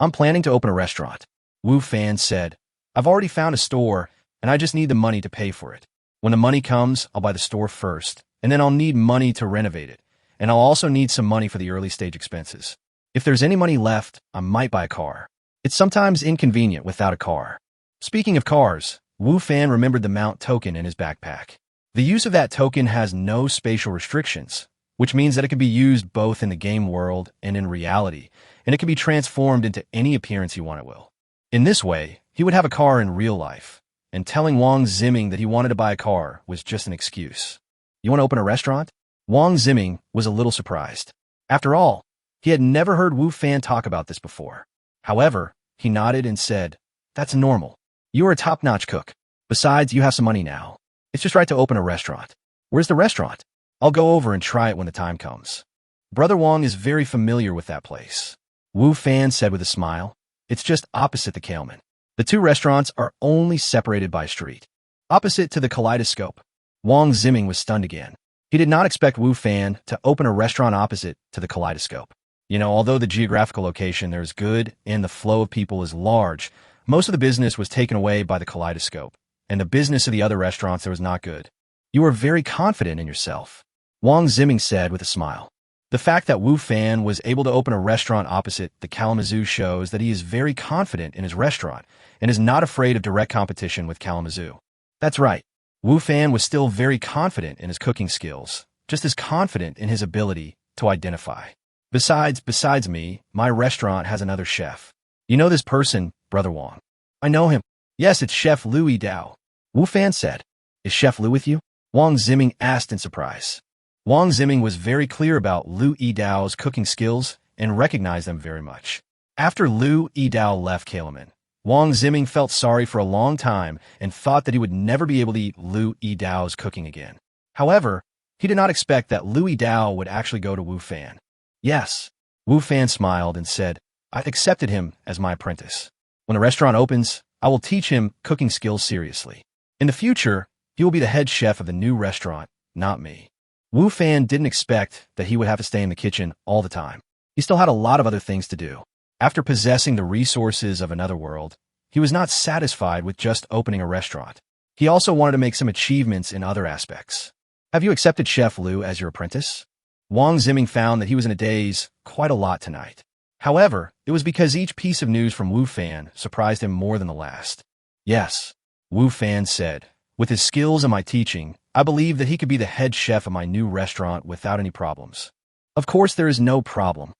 I'm planning to open a restaurant. Wu Fan said, I've already found a store, and I just need the money to pay for it. When the money comes, I'll buy the store first, and then I'll need money to renovate it. And I'll also need some money for the early stage expenses. If there's any money left, I might buy a car. It's sometimes inconvenient without a car. Speaking of cars, Wu Fan remembered the Mount token in his backpack. The use of that token has no spatial restrictions, which means that it can be used both in the game world and in reality, and it can be transformed into any appearance you want it will. In this way, he would have a car in real life, and telling Wang Ziming that he wanted to buy a car was just an excuse. You want to open a restaurant? Wang Ziming was a little surprised. After all, he had never heard Wu Fan talk about this before. However, he nodded and said, that's normal. You are a top-notch cook. Besides, you have some money now. It's just right to open a restaurant. Where's the restaurant? I'll go over and try it when the time comes. Brother Wang is very familiar with that place. Wu Fan said with a smile, it's just opposite the Kailman. The two restaurants are only separated by a street. Opposite to the kaleidoscope, Wang Ziming was stunned again. He did not expect Wu Fan to open a restaurant opposite to the kaleidoscope. Although the geographical location there is good and the flow of people is large, most of the business was taken away by the kaleidoscope, and the business of the other restaurants there was not good. You are very confident in yourself, Wang Ziming said with a smile. The fact that Wu Fan was able to open a restaurant opposite the Kalamazoo shows that he is very confident in his restaurant and is not afraid of direct competition with Kalamazoo. That's right. Wu Fan was still very confident in his cooking skills, just as confident in his ability to identify. Besides me, my restaurant has another chef. You know this person, Brother Wang? I know him. Yes, it's Chef Liu Yidao, Wu Fan said. Is Chef Liu with you? Wang Ziming asked in surprise. Wang Ziming was very clear about Liu Yidao's cooking skills and recognized them very much. After Liu Yidao left Kalaman, Wang Ziming felt sorry for a long time and thought that he would never be able to eat Liu Yidao's cooking again. However, he did not expect that Liu Yidao would actually go to Wu Fan. Yes, Wu Fan smiled and said, I accepted him as my apprentice. When the restaurant opens, I will teach him cooking skills seriously. In the future, he will be the head chef of the new restaurant, not me. Wu Fan didn't expect that he would have to stay in the kitchen all the time. He still had a lot of other things to do. After possessing the resources of another world, he was not satisfied with just opening a restaurant. He also wanted to make some achievements in other aspects. Have you accepted Chef Liu as your apprentice? Wang Ziming found that he was in a daze quite a lot tonight. However, it was because each piece of news from Wu Fan surprised him more than the last. Yes, Wu Fan said, with his skills and my teaching, I believe that he could be the head chef of my new restaurant without any problems. Of course there is no problem,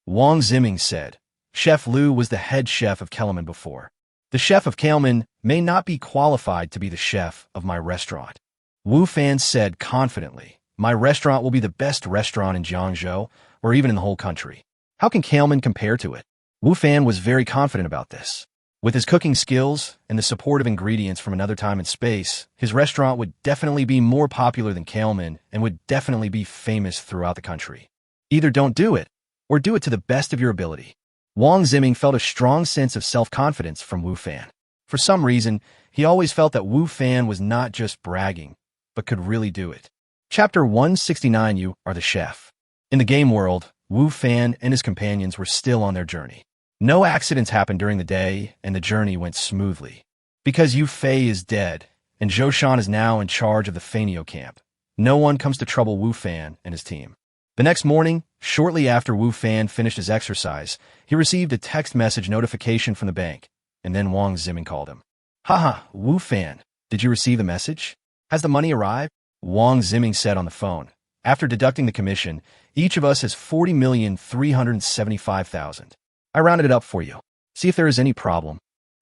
Wang Ziming said. Chef Liu was the head chef of Kelman before. The chef of Kelman may not be qualified to be the chef of my restaurant. Wu Fan said confidently, my restaurant will be the best restaurant in Jiangzhou, or even in the whole country. How can Kelman compare to it? Wu Fan was very confident about this. With his cooking skills and the support of ingredients from another time and space, his restaurant would definitely be more popular than Kelman and would definitely be famous throughout the country. Either don't do it, or do it to the best of your ability. Wang Ziming felt a strong sense of self-confidence from Wu Fan. For some reason, he always felt that Wu Fan was not just bragging, but could really do it. Chapter 169. You are the chef. In the game world, Wu Fan and his companions were still on their journey. No accidents happened during the day, and the journey went smoothly. Because Yu Fei is dead, and Zhou Shan is now in charge of the Fanio camp, no one comes to trouble Wu Fan and his team. The next morning, shortly after Wu Fan finished his exercise, he received a text message notification from the bank, and then Wang Ziming called him. Haha, Wu Fan, did you receive the message? Has the money arrived? Wang Ziming said on the phone. After deducting the commission, each of us has 40,375,000. I rounded it up for you. See if there is any problem.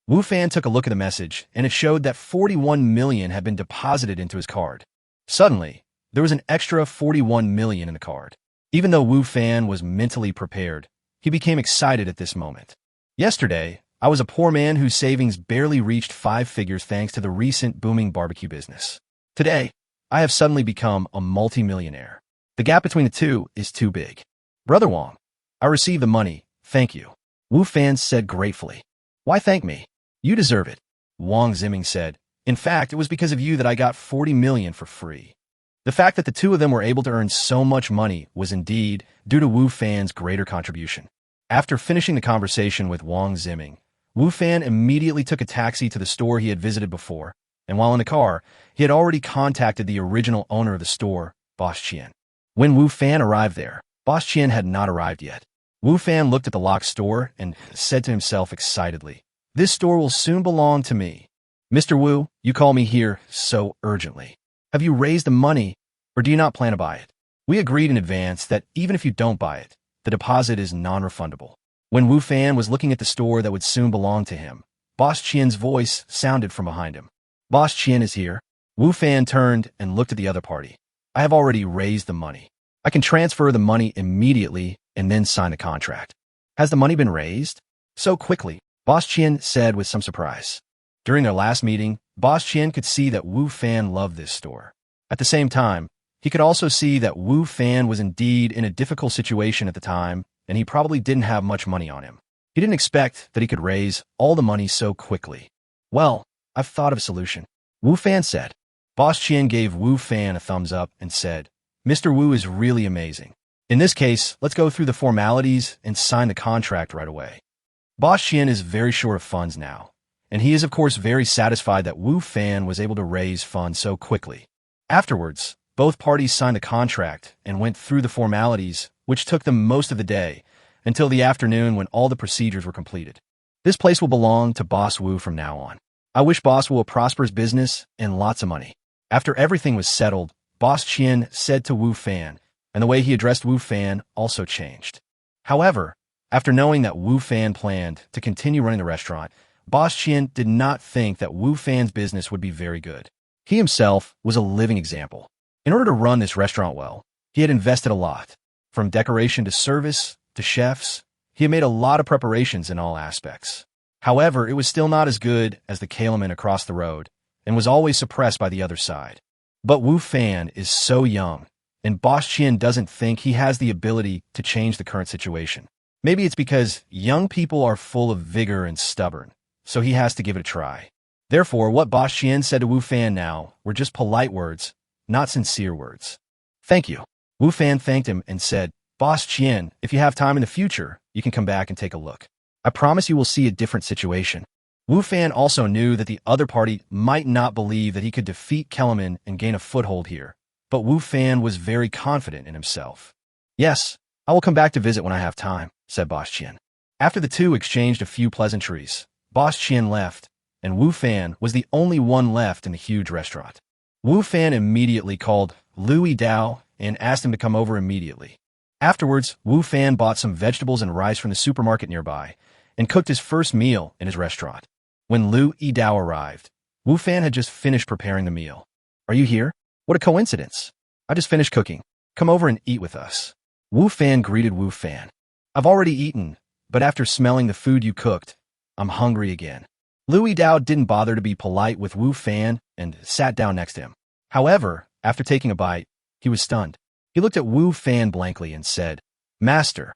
Wu Fan took a look at the message, and it showed that 41 million had been deposited into his card. Suddenly, there was an extra 41 million in the card. Even though Wu Fan was mentally prepared, he became excited at this moment. Yesterday, I was a poor man whose savings barely reached 5 figures thanks to the recent booming barbecue business. Today, I have suddenly become a multi-millionaire. The gap between the two is too big. Brother Wang, I received the money, thank you. Wu Fan said gratefully. Why thank me? You deserve it, Wang Ziming said. In fact, it was because of you that I got 40 million for free. The fact that the two of them were able to earn so much money was indeed due to Wu Fan's greater contribution. After finishing the conversation with Wang Ziming, Wu Fan immediately took a taxi to the store he had visited before, and while in the car, he had already contacted the original owner of the store, Boss Qian. When Wu Fan arrived there, Boss Qian had not arrived yet. Wu Fan looked at the locked store and said to himself excitedly, this store will soon belong to me. Mr. Wu, you call me here so urgently. Have you raised the money, or do you not plan to buy it? We agreed in advance that even if you don't buy it, the deposit is non-refundable. When Wu Fan was looking at the store that would soon belong to him, Boss Qian's voice sounded from behind him. Boss Qian is here. Wu Fan turned and looked at the other party. I have already raised the money. I can transfer the money immediately and then sign the contract. Has the money been raised? So quickly, Boss Qian said with some surprise. During their last meeting, Boss Qian could see that Wu Fan loved this store. At the same time, he could also see that Wu Fan was indeed in a difficult situation at the time, and he probably didn't have much money on him. He didn't expect that he could raise all the money so quickly. Well, I've thought of a solution, Wu Fan said. Boss Qian gave Wu Fan a thumbs up and said, Mr. Wu is really amazing. In this case, let's go through the formalities and sign the contract right away. Boss Qian is very short of funds now, and he is of course very satisfied that Wu Fan was able to raise funds so quickly. Afterwards, both parties signed a contract and went through the formalities, which took them most of the day, until the afternoon when all the procedures were completed. This place will belong to Boss Wu from now on. I wish Boss Wu a prosperous business and lots of money. After everything was settled, Boss Qian said to Wu Fan, and the way he addressed Wu Fan also changed. However, after knowing that Wu Fan planned to continue running the restaurant, Boss Qian did not think that Wu Fan's business would be very good. He himself was a living example. In order to run this restaurant well, he had invested a lot. From decoration to service to chefs, he had made a lot of preparations in all aspects. However, it was still not as good as the Kaleman across the road and was always suppressed by the other side. But Wu Fan is so young, and Boss Qian doesn't think he has the ability to change the current situation. Maybe it's because young people are full of vigor and stubborn, so he has to give it a try. Therefore, what Boss Qian said to Wu Fan now were just polite words, not sincere words. Thank you. Wu Fan thanked him and said, Boss Qian, if you have time in the future, you can come back and take a look. I promise you will see a different situation. Wu Fan also knew that the other party might not believe that he could defeat Kellerman and gain a foothold here, but Wu Fan was very confident in himself. Yes, I will come back to visit when I have time, said Boss Qian. After the two exchanged a few pleasantries, Boss Qian left, and Wu Fan was the only one left in the huge restaurant. Wu Fan immediately called Louis Dao and asked him to come over immediately. Afterwards, Wu Fan bought some vegetables and rice from the supermarket nearby and cooked his first meal in his restaurant. When Lu Yidao arrived, Wu Fan had just finished preparing the meal. Are you here? What a coincidence. I just finished cooking. Come over and eat with us. Wu Fan greeted Wu Fan. I've already eaten, but after smelling the food you cooked, I'm hungry again. Lu Yidao didn't bother to be polite with Wu Fan and sat down next to him. However, after taking a bite, he was stunned. He looked at Wu Fan blankly and said, Master,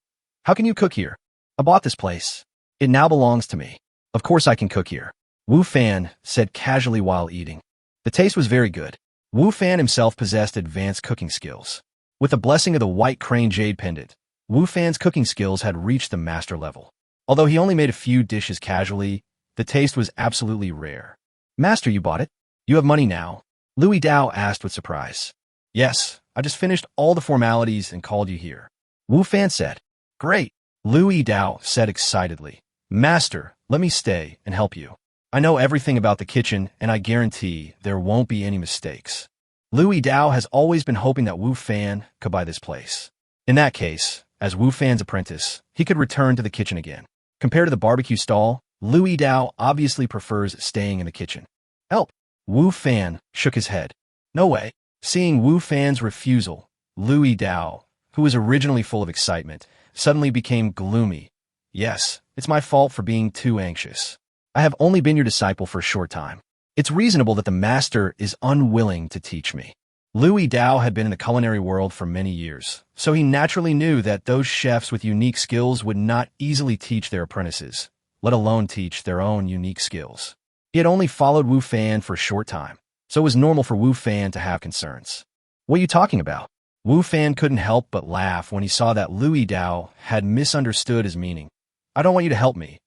how can you cook here? I bought this place. It now belongs to me. Of course I can cook here. Wu Fan said casually while eating. The taste was very good. Wu Fan himself possessed advanced cooking skills. With the blessing of the white crane jade pendant, Wu Fan's cooking skills had reached the master level. Although he only made a few dishes casually, the taste was absolutely rare. Master, you bought it? You have money now? Louis Dao asked with surprise. Yes, I just finished all the formalities and called you here. Wu Fan said. Great. Louis Dao said excitedly. Master, let me stay and help you. I know everything about the kitchen, and I guarantee there won't be any mistakes. Louis Dao has always been hoping that Wu Fan could buy this place. In that case, as Wu Fan's apprentice, he could return to the kitchen again. Compared to the barbecue stall, Louis Dao obviously prefers staying in the kitchen. Help! Wu Fan shook his head. No way. Seeing Wu Fan's refusal, Louis Dao, who was originally full of excitement, suddenly became gloomy. Yes, it's my fault for being too anxious. I have only been your disciple for a short time. It's reasonable that the master is unwilling to teach me. Louis Dao had been in the culinary world for many years, so he naturally knew that those chefs with unique skills would not easily teach their apprentices, let alone teach their own unique skills. He had only followed Wu Fan for a short time, so it was normal for Wu Fan to have concerns. What are you talking about? Wu Fan couldn't help but laugh when he saw that Louis Dao had misunderstood his meaning. I don't want you to help me.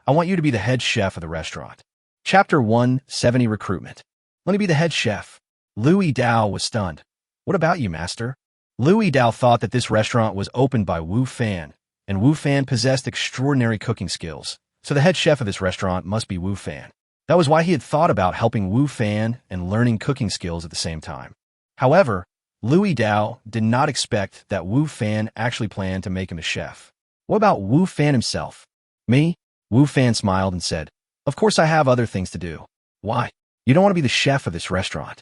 I want you to be the head chef of the restaurant. Chapter 170 Recruitment. Let me be the head chef. Louis Dao was stunned. What about you, master? Louis Dao thought that this restaurant was opened by Wu Fan, and Wu Fan possessed extraordinary cooking skills, so the head chef of this restaurant must be Wu Fan. That was why he had thought about helping Wu Fan and learning cooking skills at the same time. However, Louis Dao did not expect that Wu Fan actually planned to make him a chef. What about Wu Fan himself? Me? Wu Fan smiled and said, Of course I have other things to do. Why? You don't want to be the chef of this restaurant.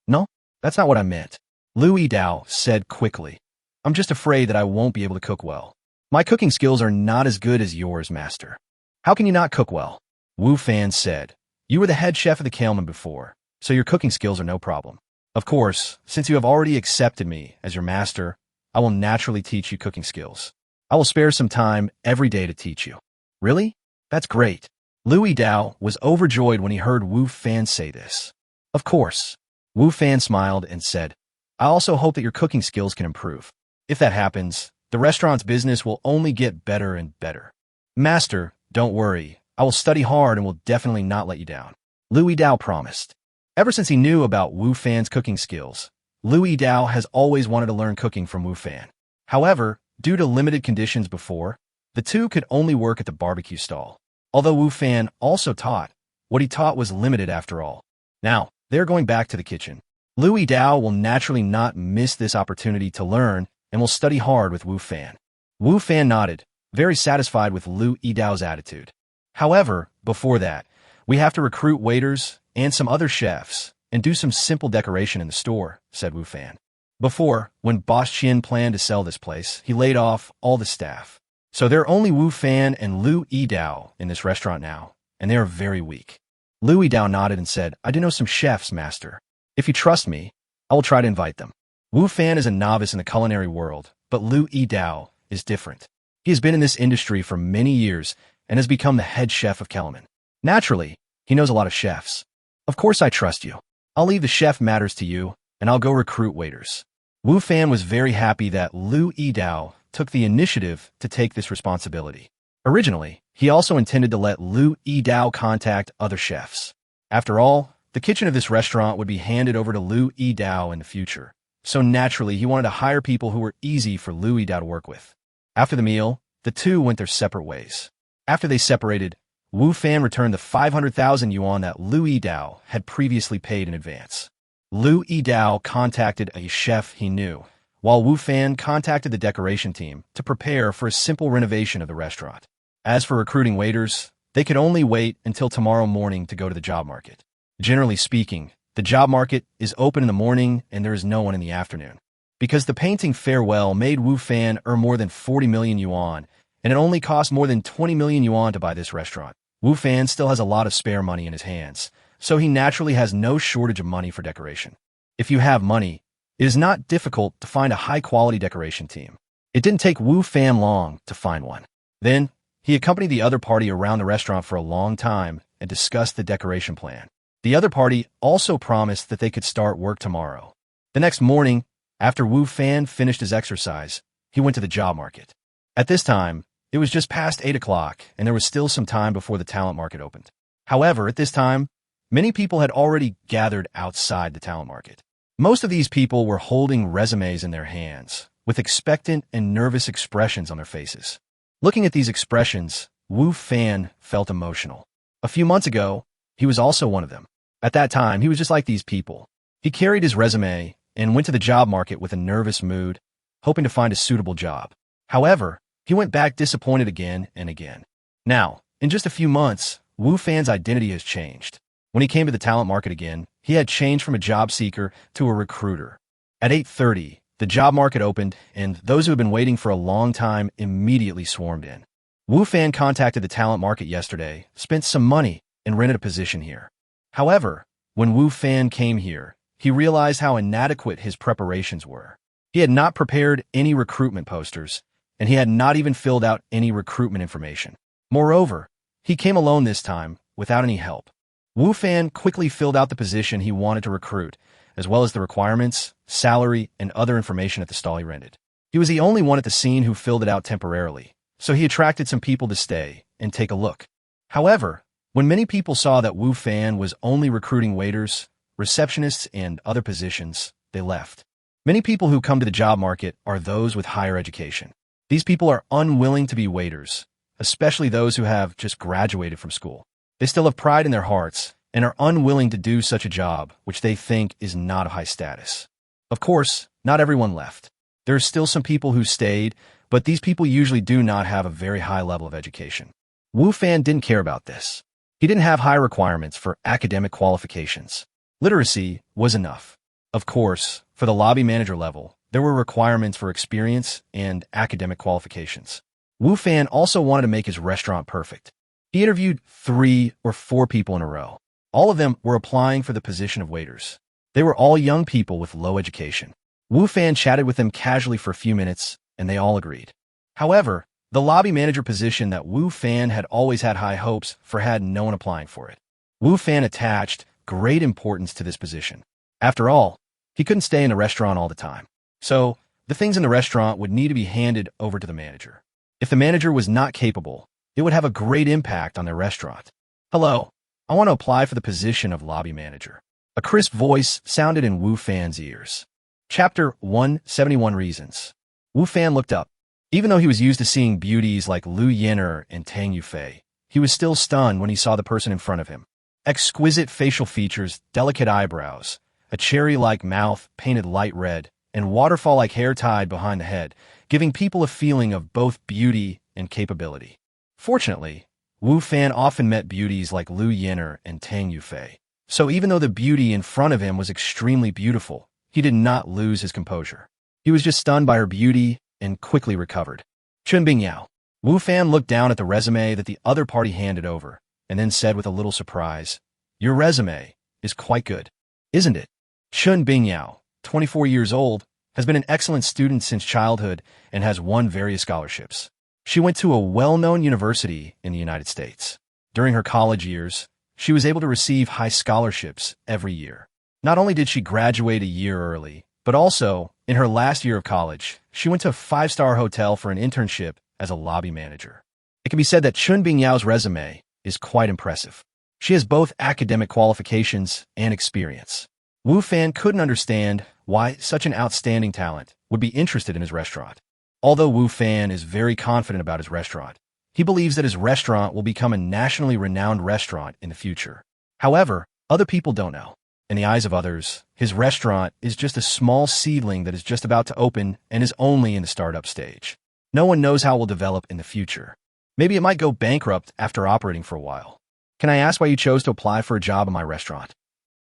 No, that's not what I meant. Louis Dao said quickly. I'm just afraid that I won't be able to cook well. My cooking skills are not as good as yours, master. How can you not cook well? Wu Fan said. You were the head chef of the Kaleman before, so your cooking skills are no problem. Of course, since you have already accepted me as your master, I will naturally teach you cooking skills. I will spare some time every day to teach you. Really? That's great. Louis Dao was overjoyed when he heard Wu Fan say this. Of course. Wu Fan smiled and said, I also hope that your cooking skills can improve. If that happens, the restaurant's business will only get better and better. Master, don't worry. I will study hard and will definitely not let you down. Louis Dao promised. Ever since he knew about Wu Fan's cooking skills, Louis Dao has always wanted to learn cooking from Wu Fan. However, due to limited conditions before, the two could only work at the barbecue stall. Although Wu Fan also taught, what he taught was limited after all. Now, they're going back to the kitchen. Louis Dao will naturally not miss this opportunity to learn and will study hard with Wu Fan. Wu Fan nodded, very satisfied with Louis Dao's attitude. However, before that, we have to recruit waiters and some other chefs and do some simple decoration in the store, said Wu Fan. Before, when Boss Chin planned to sell this place, he laid off all the staff. So there are only Wu Fan and Louis Dao in this restaurant now, and they are very weak. Louis Dao nodded and said, I do know some chefs, master. If you trust me, I will try to invite them. Wu Fan is a novice in the culinary world, but Louis Dao is different. He has been in this industry for many years and has become the head chef of Kellerman. Naturally, he knows a lot of chefs. Of course I trust you. I'll leave the chef matters to you, and I'll go recruit waiters. Wu Fan was very happy that Louis Dao took the initiative to take this responsibility. Originally, he also intended to let Louis Dao contact other chefs. After all, the kitchen of this restaurant would be handed over to Louis Dao in the future. So naturally, he wanted to hire people who were easy for Louis Dao to work with. After the meal, the two went their separate ways. After they separated, Wu Fan returned the 500,000 yuan that Louis Dao had previously paid in advance. Louis Dao contacted a chef he knew, while Wu Fan contacted the decoration team to prepare for a simple renovation of the restaurant. As for recruiting waiters, they could only wait until tomorrow morning to go to the job market. Generally speaking, the job market is open in the morning and there is no one in the afternoon. Because the painting Farewell made Wu Fan earn more than 40 million yuan, and it only cost more than 20 million yuan to buy this restaurant. Wu Fan still has a lot of spare money in his hands, so he naturally has no shortage of money for decoration. If you have money, it is not difficult to find a high-quality decoration team. It didn't take Wu Fan long to find one. Then, he accompanied the other party around the restaurant for a long time and discussed the decoration plan. The other party also promised that they could start work tomorrow. The next morning, after Wu Fan finished his exercise, he went to the job market. At this time, it was just past 8 o'clock, and there was still some time before the talent market opened. However, at this time, many people had already gathered outside the talent market. Most of these people were holding resumes in their hands, with expectant and nervous expressions on their faces. Looking at these expressions, Wu Fan felt emotional. A few months ago, he was also one of them. At that time, he was just like these people. He carried his resume and went to the job market with a nervous mood, hoping to find a suitable job. However, he went back disappointed again and again. Now, in just a few months, Wu Fan's identity has changed. When he came to the talent market again, he had changed from a job seeker to a recruiter. At 8:30, the job market opened, and those who had been waiting for a long time immediately swarmed in. Wu Fan contacted the talent market yesterday, spent some money, and rented a position here. However, when Wu Fan came here, he realized how inadequate his preparations were. He had not prepared any recruitment posters, and he had not even filled out any recruitment information. Moreover, he came alone this time, without any help. Wu Fan quickly filled out the position he wanted to recruit, as well as the requirements, salary, and other information at the stall he rented. He was the only one at the scene who filled it out temporarily, so he attracted some people to stay and take a look. However, when many people saw that Wu Fan was only recruiting waiters, receptionists, and other positions, they left. Many people who come to the job market are those with higher education. These people are unwilling to be waiters, especially those who have just graduated from school. They still have pride in their hearts and are unwilling to do such a job which they think is not of high status. Of course, not everyone left. There are still some people who stayed, but these people usually do not have a very high level of education. Wu Fan didn't care about this. He didn't have high requirements for academic qualifications. Literacy was enough. Of course, for the lobby manager level, there were requirements for experience and academic qualifications. Wu Fan also wanted to make his restaurant perfect. He interviewed 3 or 4 people in a row. All of them were applying for the position of waiters. They were all young people with low education. Wu Fan chatted with them casually for a few minutes, and they all agreed. However, The lobby manager position that Wu Fan had always had high hopes for had no one applying for it. Wu Fan attached great importance to this position. After all, he couldn't stay in the restaurant all the time. So, the things in the restaurant would need to be handed over to the manager. If the manager was not capable, it would have a great impact on their restaurant. Hello, I want to apply for the position of lobby manager. A crisp voice sounded in Wu Fan's ears. Chapter 171 Reasons. Wu Fan looked up. Even though he was used to seeing beauties like Lu Yin'er and Tang Yufei, he was still stunned when he saw the person in front of him. Exquisite facial features, delicate eyebrows, a cherry-like mouth painted light red, and waterfall-like hair tied behind the head, giving people a feeling of both beauty and capability. Fortunately, Wu Fan often met beauties like Lu Yin'er and Tang Yufei, so even though the beauty in front of him was extremely beautiful, he did not lose his composure. He was just stunned by her beauty and quickly recovered. Chun Bingyao. Wu Fan looked down at the resume that the other party handed over, and then said with a little surprise, "Your resume is quite good, isn't it?" Chun Bingyao, 24 years old, has been an excellent student since childhood and has won various scholarships. She went to a well-known university in the United States. During her college years, she was able to receive high scholarships every year. Not only did she graduate a year early, but also, in her last year of college, she went to a 5-star hotel for an internship as a lobby manager. It can be said that Chun Bingyao's resume is quite impressive. She has both academic qualifications and experience. Wu Fan couldn't understand why such an outstanding talent would be interested in his restaurant. Although Wu Fan is very confident about his restaurant, he believes that his restaurant will become a nationally renowned restaurant in the future. However, other people don't know. In the eyes of others, his restaurant is just a small seedling that is just about to open and is only in the startup stage. No one knows how it will develop in the future. Maybe it might go bankrupt after operating for a while. Can I ask why you chose to apply for a job in my restaurant?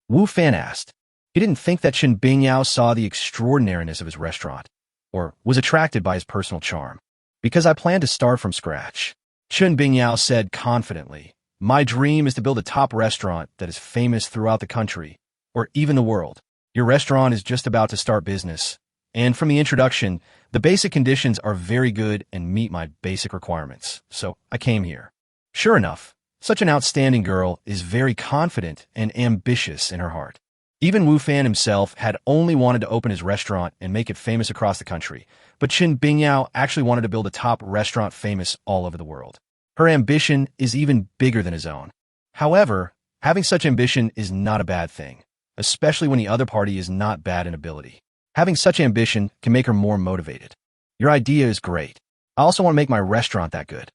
Wu Fan asked. He didn't think that Chen Bingyao saw the extraordinariness of his restaurant, or was attracted by his personal charm. Because I plan to start from scratch. Chen Bingyao said confidently, "My dream is to build a top restaurant that is famous throughout the country, or even the world. Your restaurant is just about to start business, and from the introduction, the basic conditions are very good and meet my basic requirements, so I came here." Sure enough, such an outstanding girl is very confident and ambitious in her heart. Even Wu Fan himself had only wanted to open his restaurant and make it famous across the country, but Chen Bingyao actually wanted to build a top restaurant famous all over the world. Her ambition is even bigger than his own. However, having such ambition is not a bad thing, especially when the other party is not bad in ability. Having such ambition can make her more motivated. Your idea is great. I also want to make my restaurant that good.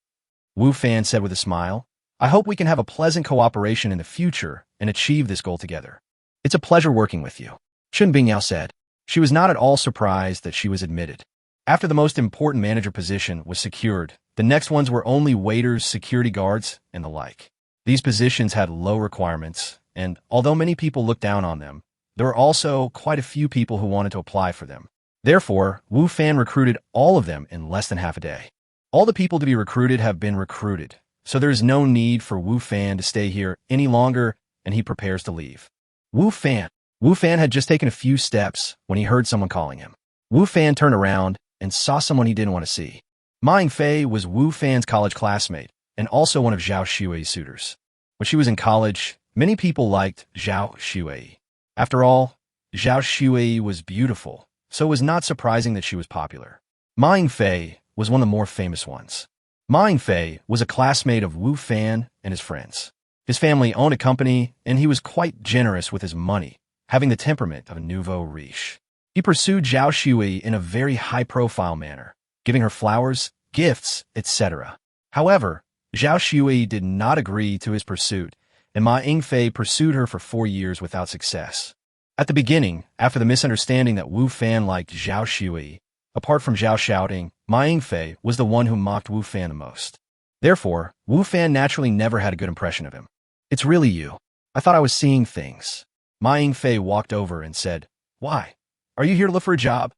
Wu Fan said with a smile, "I hope we can have a pleasant cooperation in the future and achieve this goal together." "It's a pleasure working with you," Chun Bingyao said. She was not at all surprised that she was admitted. After the most important manager position was secured, the next ones were only waiters, security guards, and the like. These positions had low requirements, and although many people looked down on them, there were also quite a few people who wanted to apply for them. Therefore, Wu Fan recruited all of them in less than half a day. All the people to be recruited have been recruited, so there is no need for Wu Fan to stay here any longer, and he prepares to leave. Wu Fan had just taken a few steps when he heard someone calling him. Wu Fan turned around and saw someone he didn't want to see. Ma Yingfei was Wu Fan's college classmate and also one of Zhao Xuei's suitors. When she was in college, many people liked Zhao Xuei. After all, Zhao Xuei was beautiful, so it was not surprising that she was popular. Ma Yingfei was one of the more famous ones. Ma Yingfei was a classmate of Wu Fan and his friends. His family owned a company, and he was quite generous with his money, having the temperament of a nouveau riche. He pursued Zhao Xuei in a very high-profile manner, giving her flowers, gifts, etc. However, Zhao Xuei did not agree to his pursuit, and Ma Yingfei pursued her for 4 years without success. At the beginning, after the misunderstanding that Wu Fan liked Zhao Xuei, apart from Zhao Shouting, Ma Yingfei was the one who mocked Wu Fan the most. Therefore, Wu Fan naturally never had a good impression of him. "It's really you. I thought I was seeing things." Ma Yingfei walked over and said, "Why? Are you here to look for a job?"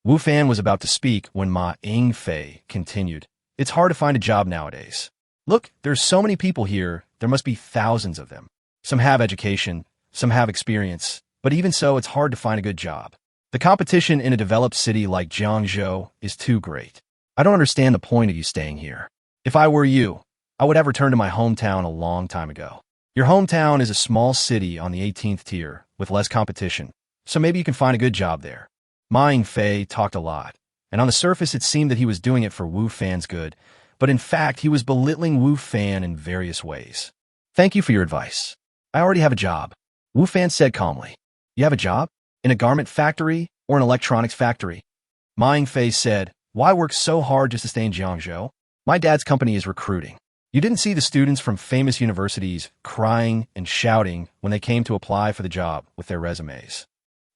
Wu Fan was about to speak when Ma Yingfei continued, "It's hard to find a job nowadays. Look, there's so many people here, there must be thousands of them. Some have education, some have experience, but even so, it's hard to find a good job. The competition in a developed city like Jiangzhou is too great. I don't understand the point of you staying here. If I were you, I would have returned to my hometown a long time ago. Your hometown is a small city on the 18th tier with less competition, so maybe you can find a good job there. Ma Fei talked a lot, and on the surface it seemed that he was doing it for Wu Fan's good, but in fact he was belittling Wu Fan in various ways. Thank you for your advice. I already have a job, Wu Fan said calmly. You have a job? In a garment factory or an electronics factory? Ma Fei said, why work so hard just to stay in Jiangzhou? My dad's company is recruiting. You didn't see the students from famous universities crying and shouting when they came to apply for the job with their resumes.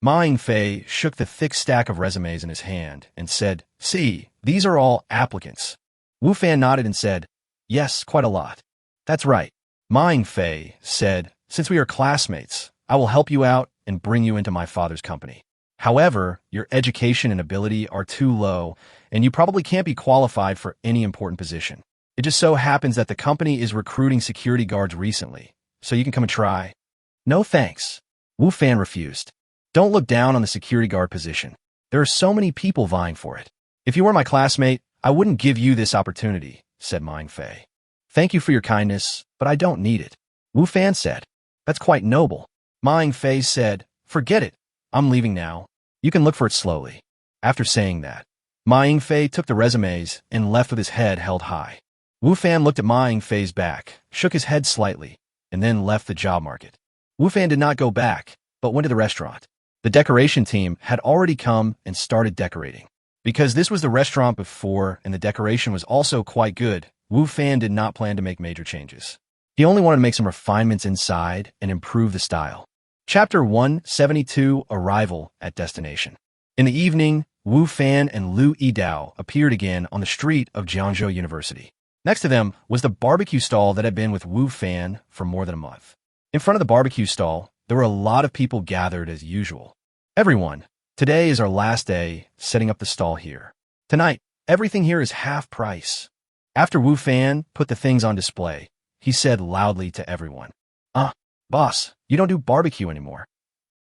Ma Fei shook the thick stack of resumes in his hand and said, see, these are all applicants. Wu Fan nodded and said, yes, quite a lot. That's right. Ma Fei said, since we are classmates, I will help you out and bring you into my father's company. However, your education and ability are too low, and you probably can't be qualified for any important position. It just so happens that the company is recruiting security guards recently, so you can come and try. No thanks. Wu Fan refused. Don't look down on the security guard position. There are so many people vying for it. If you were my classmate, I wouldn't give you this opportunity, said Ma Fei. Thank you for your kindness, but I don't need it. Wu Fan said. That's quite noble. Ma Fei said, forget it. I'm leaving now. You can look for it slowly. After saying that, Ma Fei took the resumes and left with his head held high. Wu Fan looked at Ma Fei's back, shook his head slightly, and then left the job market. Wu Fan did not go back, but went to the restaurant. The decoration team had already come and started decorating. Because this was the restaurant before and the decoration was also quite good, Wu Fan did not plan to make major changes. He only wanted to make some refinements inside and improve the style. Chapter 172, Arrival at Destination. In the evening, Wu Fan and Lu Yidao appeared again on the street of Jiangzhou University. Next to them was the barbecue stall that had been with Wu Fan for more than a month. In front of the barbecue stall, there were a lot of people gathered as usual. Everyone, today is our last day setting up the stall here. Tonight, everything here is half price. After Wu Fan put the things on display, he said loudly to everyone, boss, you don't do barbecue anymore.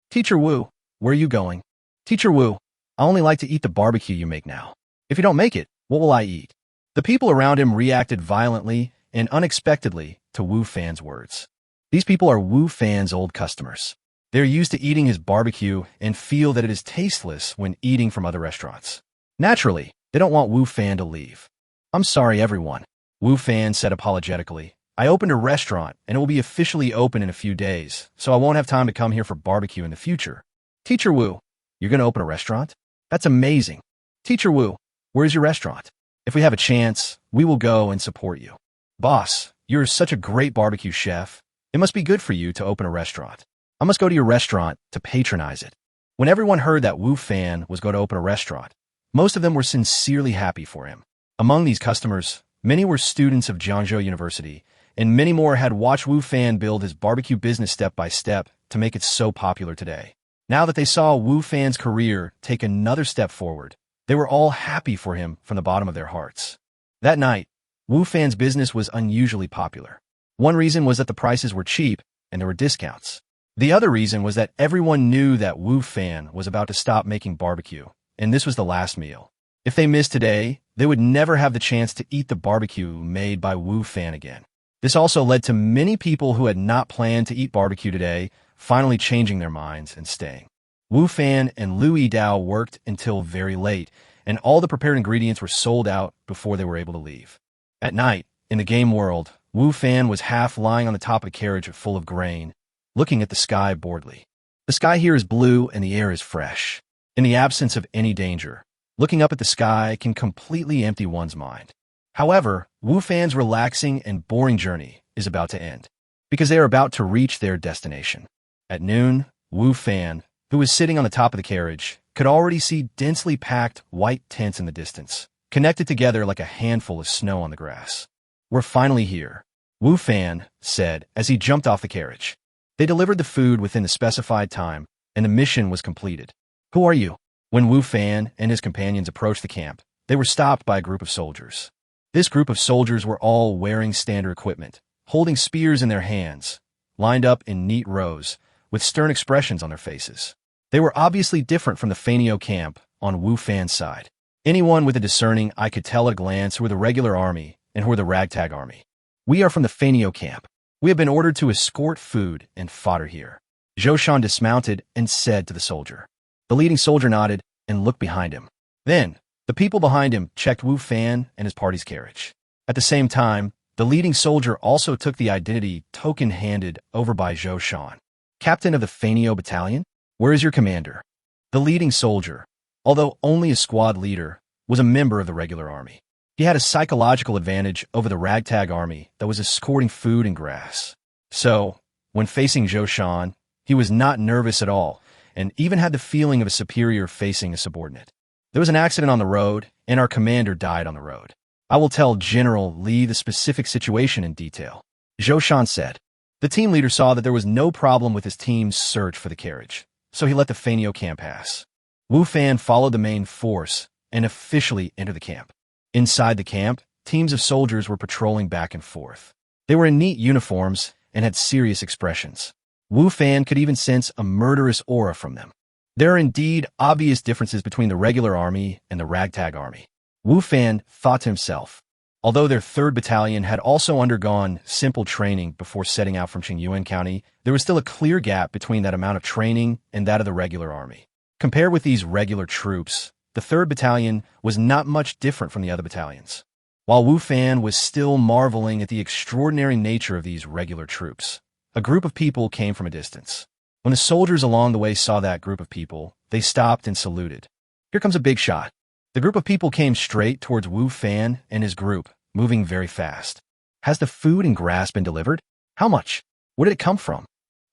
Teacher Wu, where are you going? Teacher Wu, I only like to eat the barbecue you make now. If you don't make it, what will I eat? The people around him reacted violently and unexpectedly to Wu Fan's words. These people are Wu Fan's old customers. They're used to eating his barbecue and feel that it is tasteless when eating from other restaurants. Naturally, they don't want Wu Fan to leave. I'm sorry, everyone, Wu Fan said apologetically. I opened a restaurant and it will be officially open in a few days, so I won't have time to come here for barbecue in the future. Teacher Wu, you're going to open a restaurant? That's amazing. Teacher Wu, where's your restaurant? If we have a chance, we will go and support you. Boss, you're such a great barbecue chef. It must be good for you to open a restaurant. I must go to your restaurant to patronize it. When everyone heard that Wu Fan was going to open a restaurant, most of them were sincerely happy for him. Among these customers, many were students of Jiangzhou University, and many more had watched Wu Fan build his barbecue business step by step to make it so popular today. Now that they saw Wu Fan's career take another step forward, they were all happy for him from the bottom of their hearts. That night, Wu Fan's business was unusually popular. One reason was that the prices were cheap and there were discounts. The other reason was that everyone knew that Wu Fan was about to stop making barbecue, and this was the last meal. If they missed today, they would never have the chance to eat the barbecue made by Wu Fan again. This also led to many people who had not planned to eat barbecue today finally changing their minds and staying. Wu Fan and Lu Yidao worked until very late, and all the prepared ingredients were sold out before they were able to leave. At night, in the game world, Wu Fan was half lying on the top of a carriage full of grain, looking at the sky boredly. The sky here is blue and the air is fresh. In the absence of any danger, looking up at the sky can completely empty one's mind. However, Wu Fan's relaxing and boring journey is about to end, because they are about to reach their destination. At noon, Wu Fan, who was sitting on the top of the carriage, could already see densely packed white tents in the distance, connected together like a handful of snow on the grass. We're finally here, Wu Fan said as he jumped off the carriage. They delivered the food within the specified time, and the mission was completed. Who are you? When Wu Fan and his companions approached the camp, they were stopped by a group of soldiers. This group of soldiers were all wearing standard equipment, holding spears in their hands, lined up in neat rows, with stern expressions on their faces. They were obviously different from the Fanio camp on Wu Fan's side. Anyone with a discerning eye could tell at a glance who were the regular army and who were the ragtag army. We are from the Fanio camp. We have been ordered to escort food and fodder here. Zhou Shan dismounted and said to the soldier. The leading soldier nodded and looked behind him. Then, the people behind him checked Wu Fan and his party's carriage. At the same time, the leading soldier also took the identity token handed over by Zhou Shan. Captain of the Fanio battalion? Where is your commander? The leading soldier, although only a squad leader, was a member of the regular army. He had a psychological advantage over the ragtag army that was escorting food and grass. So, when facing Zhou Shan, he was not nervous at all, and even had the feeling of a superior facing a subordinate. There was an accident on the road, and our commander died on the road. I will tell General Li the specific situation in detail. Zhou Shan said. The team leader saw that there was no problem with his team's search for the carriage, so he let the Fanio camp pass. Wu Fan followed the main force and officially entered the camp. Inside the camp, teams of soldiers were patrolling back and forth. They were in neat uniforms and had serious expressions. Wu Fan could even sense a murderous aura from them. There are indeed obvious differences between the regular army and the ragtag army. Wu Fan thought to himself. Although their 3rd Battalion had also undergone simple training before setting out from Qingyuan County, there was still a clear gap between that amount of training and that of the regular army. Compared with these regular troops, the 3rd Battalion was not much different from the other battalions. While Wu Fan was still marveling at the extraordinary nature of these regular troops, a group of people came from a distance. When the soldiers along the way saw that group of people, they stopped and saluted. Here comes a big shot. The group of people came straight towards Wu Fan and his group, moving very fast. Has the food and grass been delivered? How much? Where did it come from?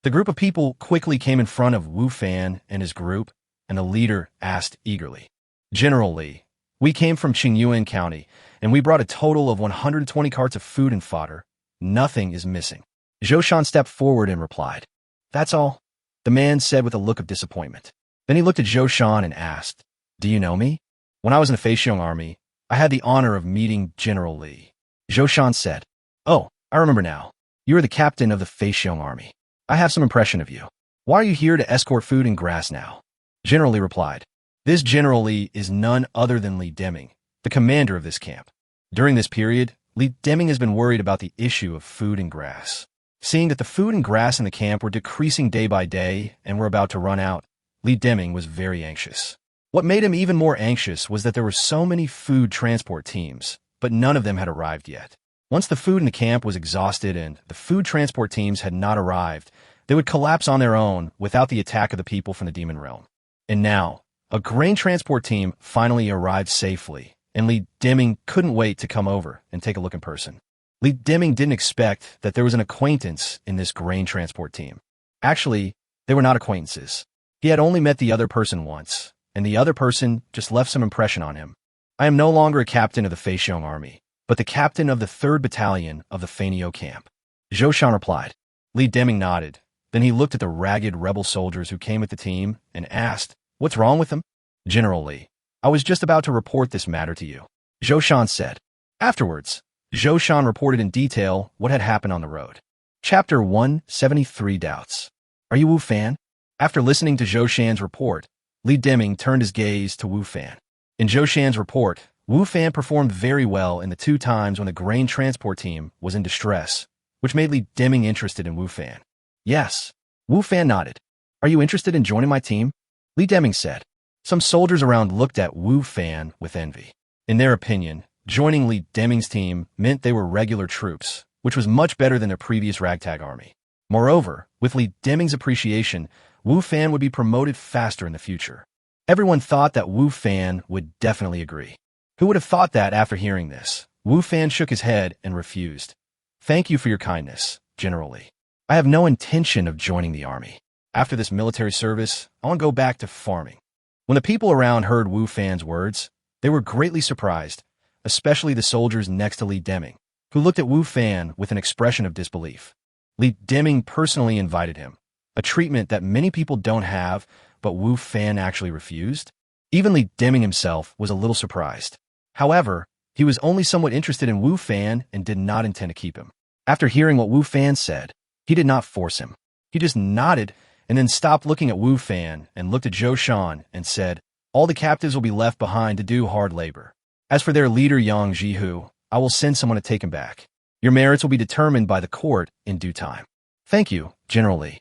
The group of people quickly came in front of Wu Fan and his group, and the leader asked eagerly. General Li, we came from Qingyuan County, and we brought a total of 120 carts of food and fodder. Nothing is missing. Zhou Shan stepped forward and replied. That's all, the man said with a look of disappointment. Then he looked at Zhou Shan and asked, Do you know me? When I was in the Feixiong army, I had the honor of meeting General Li. Zhou Shan said, Oh, I remember now. You are the captain of the Feixiong army. I have some impression of you. Why are you here to escort food and grass now? General Li replied, This General Li is none other than Li Deming, the commander of this camp. During this period, Li Deming has been worried about the issue of food and grass. Seeing that the food and grass in the camp were decreasing day by day and were about to run out, Li Deming was very anxious. What made him even more anxious was that there were so many food transport teams, but none of them had arrived yet. Once the food in the camp was exhausted and the food transport teams had not arrived, they would collapse on their own without the attack of the people from the demon realm. And now, a grain transport team finally arrived safely, and Li Deming couldn't wait to come over and take a look in person. Li Deming didn't expect that there was an acquaintance in this grain transport team. Actually, they were not acquaintances. He had only met the other person once, and the other person just left some impression on him. I am no longer a captain of the Feixiong army, but the captain of the 3rd Battalion of the Fanio camp. Zhou Shan replied. Li Deming nodded. Then he looked at the ragged rebel soldiers who came with the team and asked, What's wrong with them? General Li, I was just about to report this matter to you. Zhou Shan said. Afterwards, Zhou Shan reported in detail what had happened on the road. Chapter 173 Doubts. Are you Wu Fan? After listening to Zhou Shan's report, Li Deming turned his gaze to Wu Fan. In Zhou Shan's report, Wu Fan performed very well in the 2 times when the grain transport team was in distress, which made Li Deming interested in Wu Fan. Yes. Wu Fan nodded. Are you interested in joining my team? Li Deming said. Some soldiers around looked at Wu Fan with envy. In their opinion, joining Li Deming's team meant they were regular troops, which was much better than their previous ragtag army. Moreover, with Li Deming's appreciation, Wu Fan would be promoted faster in the future. Everyone thought that Wu Fan would definitely agree. Who would have thought that after hearing this? Wu Fan shook his head and refused. Thank you for your kindness, General Li. I have no intention of joining the army. After this military service, I want to go back to farming. When the people around heard Wu Fan's words, they were greatly surprised, especially the soldiers next to Li Deming, who looked at Wu Fan with an expression of disbelief. Li Deming personally invited him, a treatment that many people don't have, but Wu Fan actually refused. Even Li Deming himself was a little surprised. However, he was only somewhat interested in Wu Fan and did not intend to keep him. After hearing what Wu Fan said, he did not force him. He just nodded and then stopped looking at Wu Fan and looked at Zhou Shan and said, All the captives will be left behind to do hard labor. As for their leader Yang Jihu, I will send someone to take him back. Your merits will be determined by the court in due time. Thank you, General Li.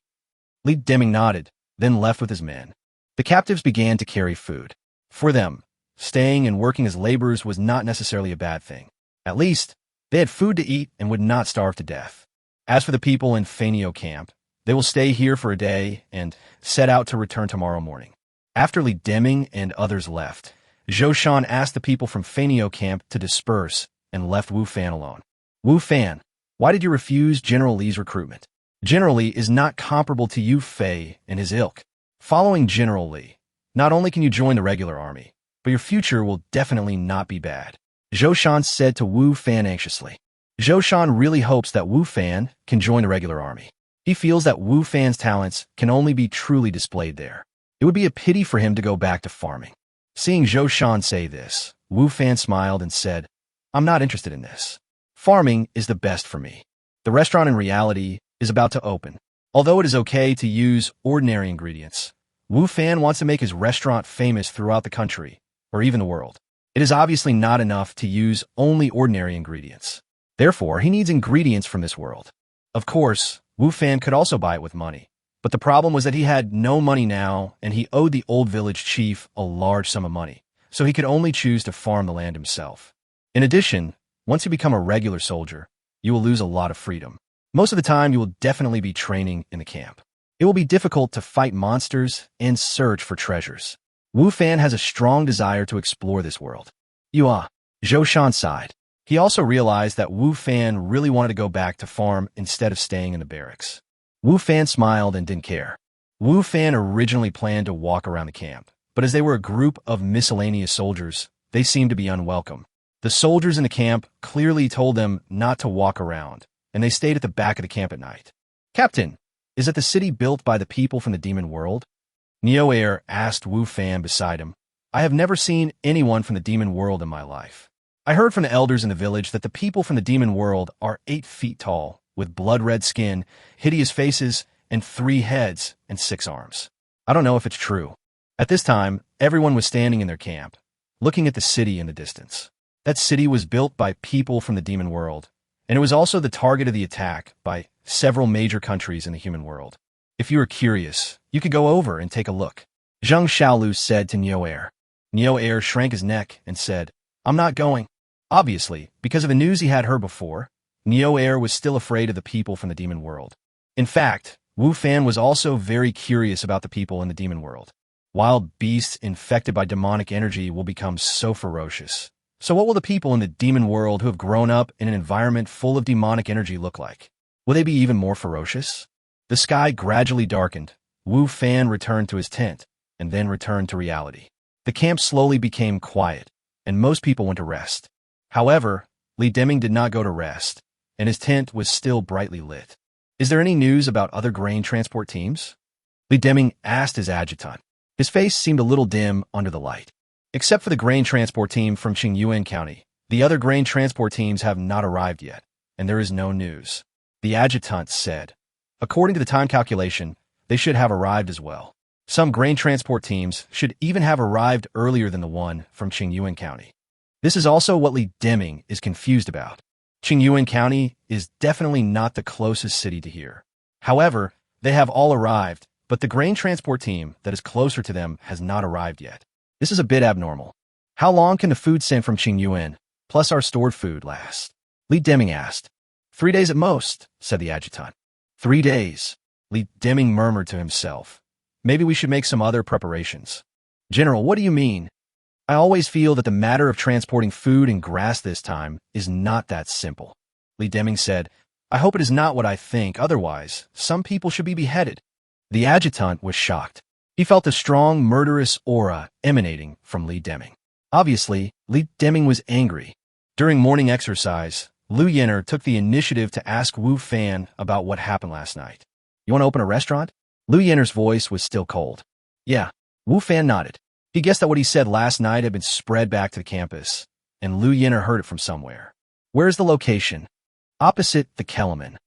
Li Deming nodded, then left with his men. The captives began to carry food. For them, staying and working as laborers was not necessarily a bad thing. At least, they had food to eat and would not starve to death. As for the people in Fanio camp, they will stay here for a day and set out to return tomorrow morning. After Li Deming and others left, Zhou Shan asked the people from Fanio camp to disperse and left Wu Fan alone. Wu Fan, why did you refuse General Li's recruitment? General Li is not comparable to Yu Fei and his ilk. Following General Li, not only can you join the regular army, but your future will definitely not be bad. Zhou Shan said to Wu Fan anxiously. Zhou Shan really hopes that Wu Fan can join the regular army. He feels that Wu Fan's talents can only be truly displayed there. It would be a pity for him to go back to farming. Seeing Zhou Shan say this, Wu Fan smiled and said, I'm not interested in this. Farming is the best for me. The restaurant in reality is about to open. Although it is okay to use ordinary ingredients, Wu Fan wants to make his restaurant famous throughout the country, or even the world. It is obviously not enough to use only ordinary ingredients. Therefore, he needs ingredients from this world. Of course, Wu Fan could also buy it with money. But the problem was that he had no money now, and he owed the old village chief a large sum of money, so he could only choose to farm the land himself. In addition, once you become a regular soldier, you will lose a lot of freedom. Most of the time, you will definitely be training in the camp. It will be difficult to fight monsters and search for treasures. Wu Fan has a strong desire to explore this world. Zhou Shan sighed. He also realized that Wu Fan really wanted to go back to farm instead of staying in the barracks. Wu Fan smiled and didn't care. Wu Fan originally planned to walk around the camp, but as they were a group of miscellaneous soldiers, they seemed to be unwelcome. The soldiers in the camp clearly told them not to walk around, and they stayed at the back of the camp at night. Captain, is that the city built by the people from the demon world? Neo Air asked Wu Fan beside him. I have never seen anyone from the demon world in my life. I heard from the elders in the village that the people from the demon world are 8 feet tall, with blood-red skin, hideous faces, and 3 heads and 6 arms. I don't know if it's true. At this time, everyone was standing in their camp, looking at the city in the distance. That city was built by people from the demon world, and it was also the target of the attack by several major countries in the human world. If you are curious, you could go over and take a look. Zheng Xiaolu said to Neo Air. Neo Air shrank his neck and said, I'm not going. Obviously, because of the news he had heard before, Neo Air was still afraid of the people from the demon world. In fact, Wu Fan was also very curious about the people in the demon world. Wild beasts infected by demonic energy will become so ferocious. So what will the people in the demon world who have grown up in an environment full of demonic energy look like? Will they be even more ferocious? The sky gradually darkened. Wu Fan returned to his tent, and then returned to reality. The camp slowly became quiet, and most people went to rest. However, Li Deming did not go to rest, and his tent was still brightly lit. Is there any news about other grain transport teams? Li Deming asked his adjutant. His face seemed a little dim under the light. Except for the grain transport team from Qingyuan County, the other grain transport teams have not arrived yet, and there is no news. The adjutant said. According to the time calculation, they should have arrived as well. Some grain transport teams should even have arrived earlier than the one from Qingyuan County. This is also what Li Deming is confused about. Qingyuan County is definitely not the closest city to here. However, they have all arrived, but the grain transport team that is closer to them has not arrived yet. This is a bit abnormal. How long can the food sent from Qingyuan, plus our stored food, last? Li Deming asked. 3 days at most, said the adjutant. 3 days. Li Deming murmured to himself. Maybe we should make some other preparations. General, what do you mean? I always feel that the matter of transporting food and grass this time is not that simple. Li Deming said, I hope it is not what I think, otherwise, some people should be beheaded. The adjutant was shocked. He felt a strong, murderous aura emanating from Li Deming. Obviously, Li Deming was angry. During morning exercise, Lu Yenner took the initiative to ask Wu Fan about what happened last night. You want to open a restaurant? Lu Yenner's voice was still cold. Yeah. Wu Fan nodded. He guessed that what he said last night had been spread back to the campus, and Lu Yenner heard it from somewhere. Where is the location? Opposite the Kelman.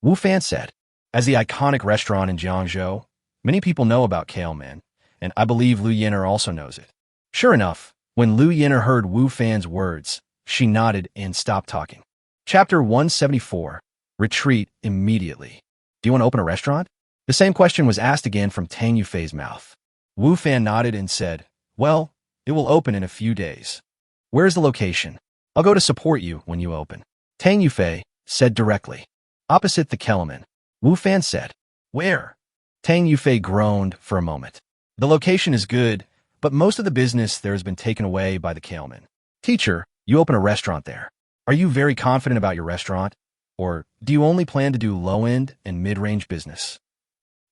Wu Fan said. As the iconic restaurant in Jiangzhou, many people know about Kelman, and I believe Lu Yenner also knows it. Sure enough, when Lu Yin'er heard Wu Fan's words, she nodded and stopped talking. Chapter 174. Retreat immediately. Do you want to open a restaurant? The same question was asked again from Tang Yufei's mouth. Wu Fan nodded and said, well, it will open in a few days. Where's the location? I'll go to support you when you open. Tang Yufei said directly. Opposite the Kellerman. Wu Fan said, where? Tang Yufei groaned for a moment. The location is good, but most of the business there has been taken away by the Kellerman. Teacher, you open a restaurant there. Are you very confident about your restaurant? Or do you only plan to do low-end and mid-range business?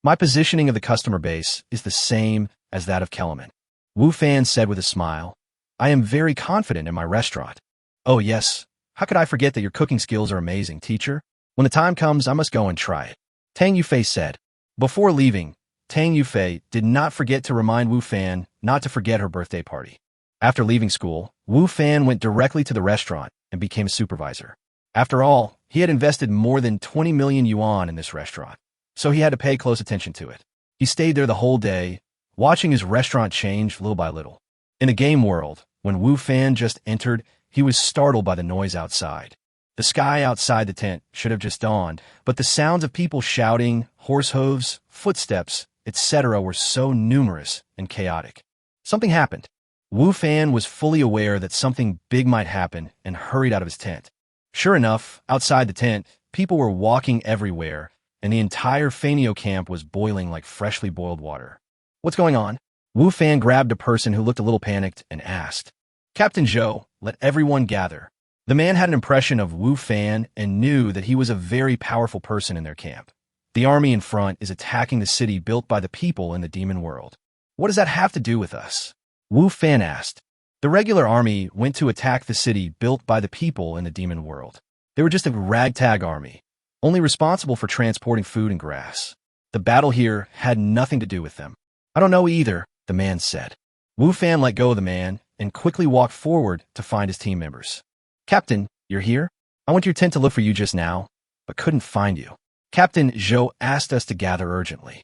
My positioning of the customer base is the same as that of Kellerman. Wu Fan said with a smile, I am very confident in my restaurant. Oh yes, how could I forget that your cooking skills are amazing, teacher? When the time comes, I must go and try it. Tang Yufei said. Before leaving, Tang Yufei did not forget to remind Wu Fan not to forget her birthday party. After leaving school, Wu Fan went directly to the restaurant and became a supervisor. After all, he had invested more than 20 million yuan in this restaurant, so he had to pay close attention to it. He stayed there the whole day, watching his restaurant change little by little. In the game world, when Wu Fan just entered, he was startled by the noise outside. The sky outside the tent should have just dawned, but the sounds of people shouting, horse hooves, footsteps, etc. were so numerous and chaotic. Something happened. Wu Fan was fully aware that something big might happen and hurried out of his tent. Sure enough, outside the tent, people were walking everywhere, and the entire Fanio camp was boiling like freshly boiled water. What's going on? Wu Fan grabbed a person who looked a little panicked and asked. Captain Zhou, let everyone gather. The man had an impression of Wu Fan and knew that he was a very powerful person in their camp. The army in front is attacking the city built by the people in the demon world. What does that have to do with us? Wu Fan asked. The regular army went to attack the city built by the people in the demon world. They were just a ragtag army, only responsible for transporting food and grass. The battle here had nothing to do with them. I don't know either, the man said. Wu Fan let go of the man and quickly walked forward to find his team members. Captain, you're here? I went to your tent to look for you just now, but couldn't find you. Captain Zhou asked us to gather urgently.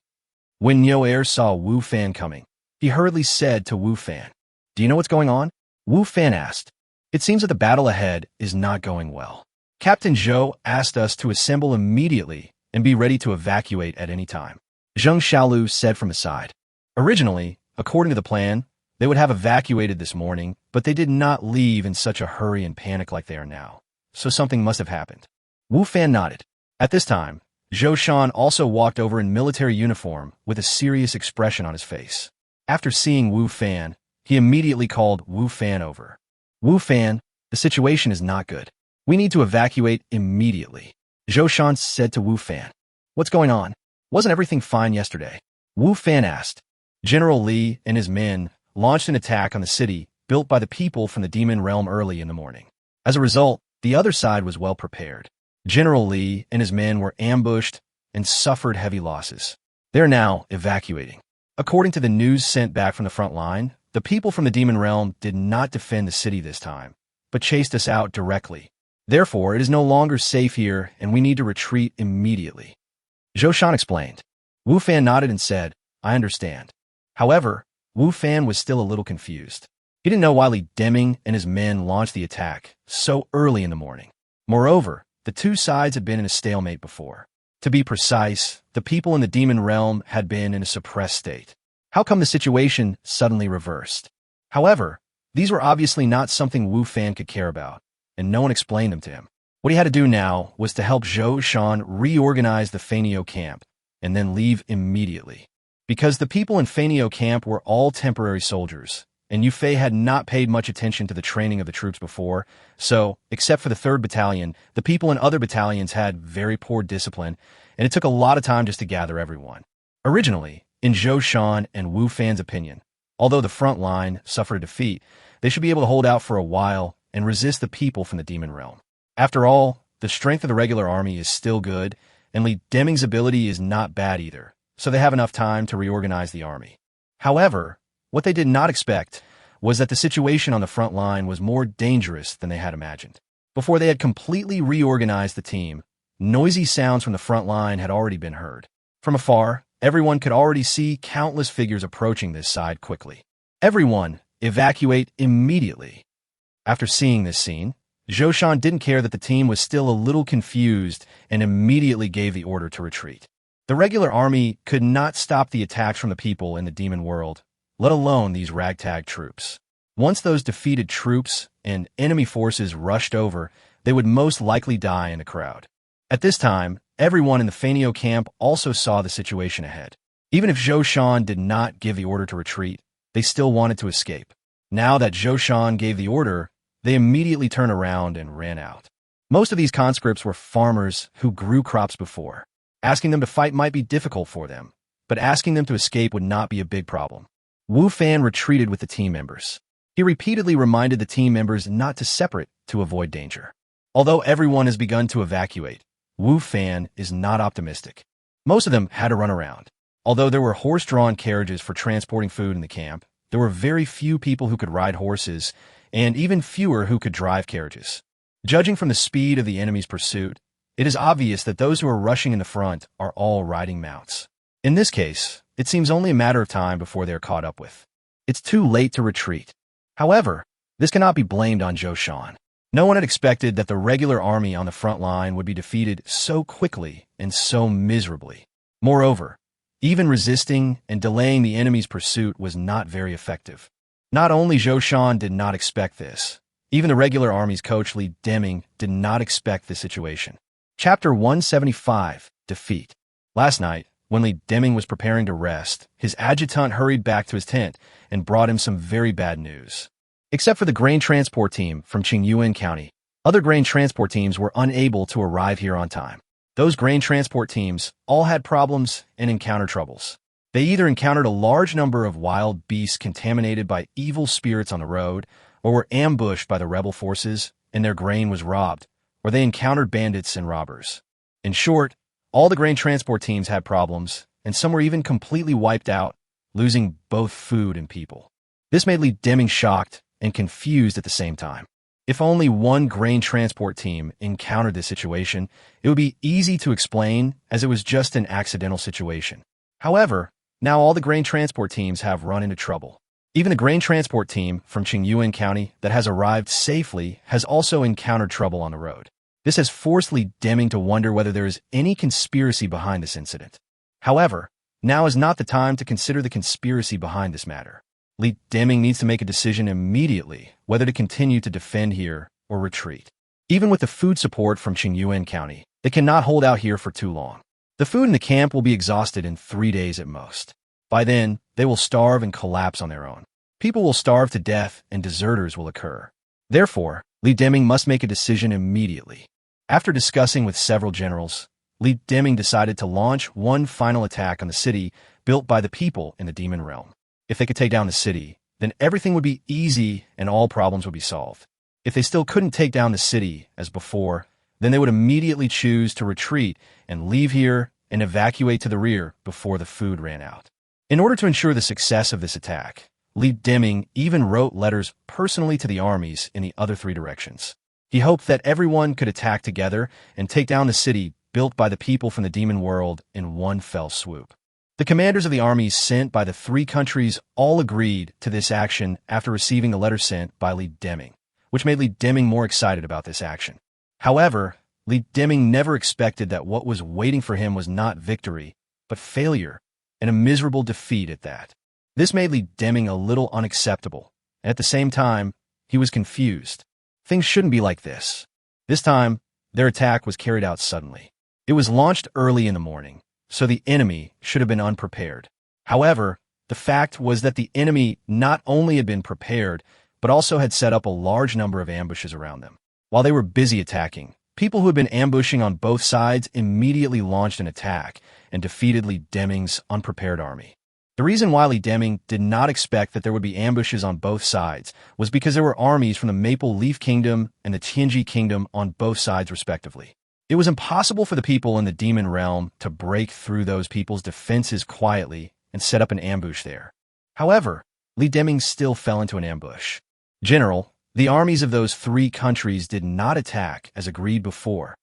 When Nyo Air saw Wu Fan coming, he hurriedly said to Wu Fan, do you know what's going on? Wu Fan asked. It seems that the battle ahead is not going well. Captain Zhou asked us to assemble immediately and be ready to evacuate at any time. Zheng Xiaolu said from his side. Originally, according to the plan, they would have evacuated this morning, but they did not leave in such a hurry and panic like they are now. So something must have happened. Wu Fan nodded. At this time, Zhou Shan also walked over in military uniform with a serious expression on his face. After seeing Wu Fan, he immediately called Wu Fan over. Wu Fan, the situation is not good. We need to evacuate immediately. Zhou Shan said to Wu Fan. What's going on? Wasn't everything fine yesterday? Wu Fan asked. General Li and his men launched an attack on the city built by the people from the demon realm early in the morning. As a result, the other side was well prepared. General Li and his men were ambushed and suffered heavy losses. They are now evacuating. According to the news sent back from the front line, the people from the demon realm did not defend the city this time, but chased us out directly. Therefore, it is no longer safe here, and we need to retreat immediately. Zhou Shan explained. Wu Fan nodded and said, I understand. However, Wu Fan was still a little confused. He didn't know why Li Deming and his men launched the attack so early in the morning. Moreover, the two sides had been in a stalemate before. To be precise, the people in the demon realm had been in a suppressed state. How come the situation suddenly reversed? However, these were obviously not something Wu Fan could care about, and no one explained them to him. What he had to do now was to help Zhou Shan reorganize the Fanio camp, and then leave immediately. Because the people in Fanio camp were all temporary soldiers, and Yufei had not paid much attention to the training of the troops before, so, except for the 3rd Battalion, the people in other battalions had very poor discipline, and it took a lot of time just to gather everyone. Originally, in Zhou Shan and Wu Fan's opinion, although the front line suffered a defeat, they should be able to hold out for a while and resist the people from the demon realm. After all, the strength of the regular army is still good, and Li Deming's ability is not bad either, so they have enough time to reorganize the army. However, what they did not expect was that the situation on the front line was more dangerous than they had imagined. Before they had completely reorganized the team, noisy sounds from the front line had already been heard. From afar, everyone could already see countless figures approaching this side quickly. Everyone, Evacuate immediately. After seeing this scene, Zhou Shan didn't care that the team was still a little confused and immediately gave the order to retreat. The regular army could not stop the attacks from the people in the demon world, let alone these ragtag troops. Once those defeated troops and enemy forces rushed over, they would most likely die in the crowd. At this time, everyone in the Fanio camp also saw the situation ahead. Even if Zhou Shan did not give the order to retreat, they still wanted to escape. Now that Zhou Shan gave the order, they immediately turned around and ran out. Most of these conscripts were farmers who grew crops before. Asking them to fight might be difficult for them, but asking them to escape would not be a big problem. Wu Fan retreated with the team members. He repeatedly reminded the team members not to separate to avoid danger. Although everyone has begun to evacuate, Wu Fan is not optimistic. Most of them had to run around. Although there were horse-drawn carriages for transporting food in the camp, there were very few people who could ride horses, and even fewer who could drive carriages. Judging from the speed of the enemy's pursuit, it is obvious that those who are rushing in the front are all riding mounts. In this case, it seems only a matter of time before they are caught up with. It's too late to retreat. However, this cannot be blamed on Zhou Shan. No one had expected that the regular army on the front line would be defeated so quickly and so miserably. Moreover, even resisting and delaying the enemy's pursuit was not very effective. Not only Zhou Shan did not expect this, even the regular army's coach Li Deming did not expect this situation. Chapter 175, Defeat. Last night, when Li Deming was preparing to rest, his adjutant hurried back to his tent and brought him some very bad news. Except for the grain transport team from Qingyuan County, other grain transport teams were unable to arrive here on time. Those grain transport teams all had problems and encountered troubles. They either encountered a large number of wild beasts contaminated by evil spirits on the road, or were ambushed by the rebel forces and their grain was robbed, or they encountered bandits and robbers. In short, all the grain transport teams had problems, and some were even completely wiped out, losing both food and people. This made Li Deming shocked and confused at the same time. If only one grain transport team encountered this situation, it would be easy to explain as it was just an accidental situation. However, now all the grain transport teams have run into trouble. Even the grain transport team from Qingyuan County that has arrived safely has also encountered trouble on the road. This has forced Li Deming to wonder whether there is any conspiracy behind this incident. However, now is not the time to consider the conspiracy behind this matter. Li Deming needs to make a decision immediately whether to continue to defend here or retreat. Even with the food support from Qingyuan County, they cannot hold out here for too long. The food in the camp will be exhausted in 3 days at most. By then, they will starve and collapse on their own. People will starve to death and deserters will occur. Therefore, Li Deming must make a decision immediately. After discussing with several generals, Li Deming decided to launch one final attack on the city built by the people in the demon realm. If they could take down the city, then everything would be easy and all problems would be solved. If they still couldn't take down the city as before, then they would immediately choose to retreat and leave here and evacuate to the rear before the food ran out. In order to ensure the success of this attack, Li Deming even wrote letters personally to the armies in the other 3 directions. He hoped that everyone could attack together and take down the city built by the people from the demon world in one fell swoop. The commanders of the armies sent by the 3 countries all agreed to this action after receiving the letter sent by Li Deming, which made Li Deming more excited about this action. However, Li Deming never expected that what was waiting for him was not victory, but failure, and a miserable defeat at that. This made Li Deming a little unacceptable, and at the same time, he was confused. Things shouldn't be like this. This time, their attack was carried out suddenly. It was launched early in the morning, so the enemy should have been unprepared. However, the fact was that the enemy not only had been prepared, but also had set up a large number of ambushes around them. While they were busy attacking, people who had been ambushing on both sides immediately launched an attack and defeated Li Deming's unprepared army. The reason why Li Deming did not expect that there would be ambushes on both sides was because there were armies from the Maple Leaf Kingdom and the Tianji Kingdom on both sides respectively. It was impossible for the people in the demon realm to break through those people's defenses quietly and set up an ambush there. However, Li Deming still fell into an ambush. General, the armies of those 3 countries did not attack as agreed before.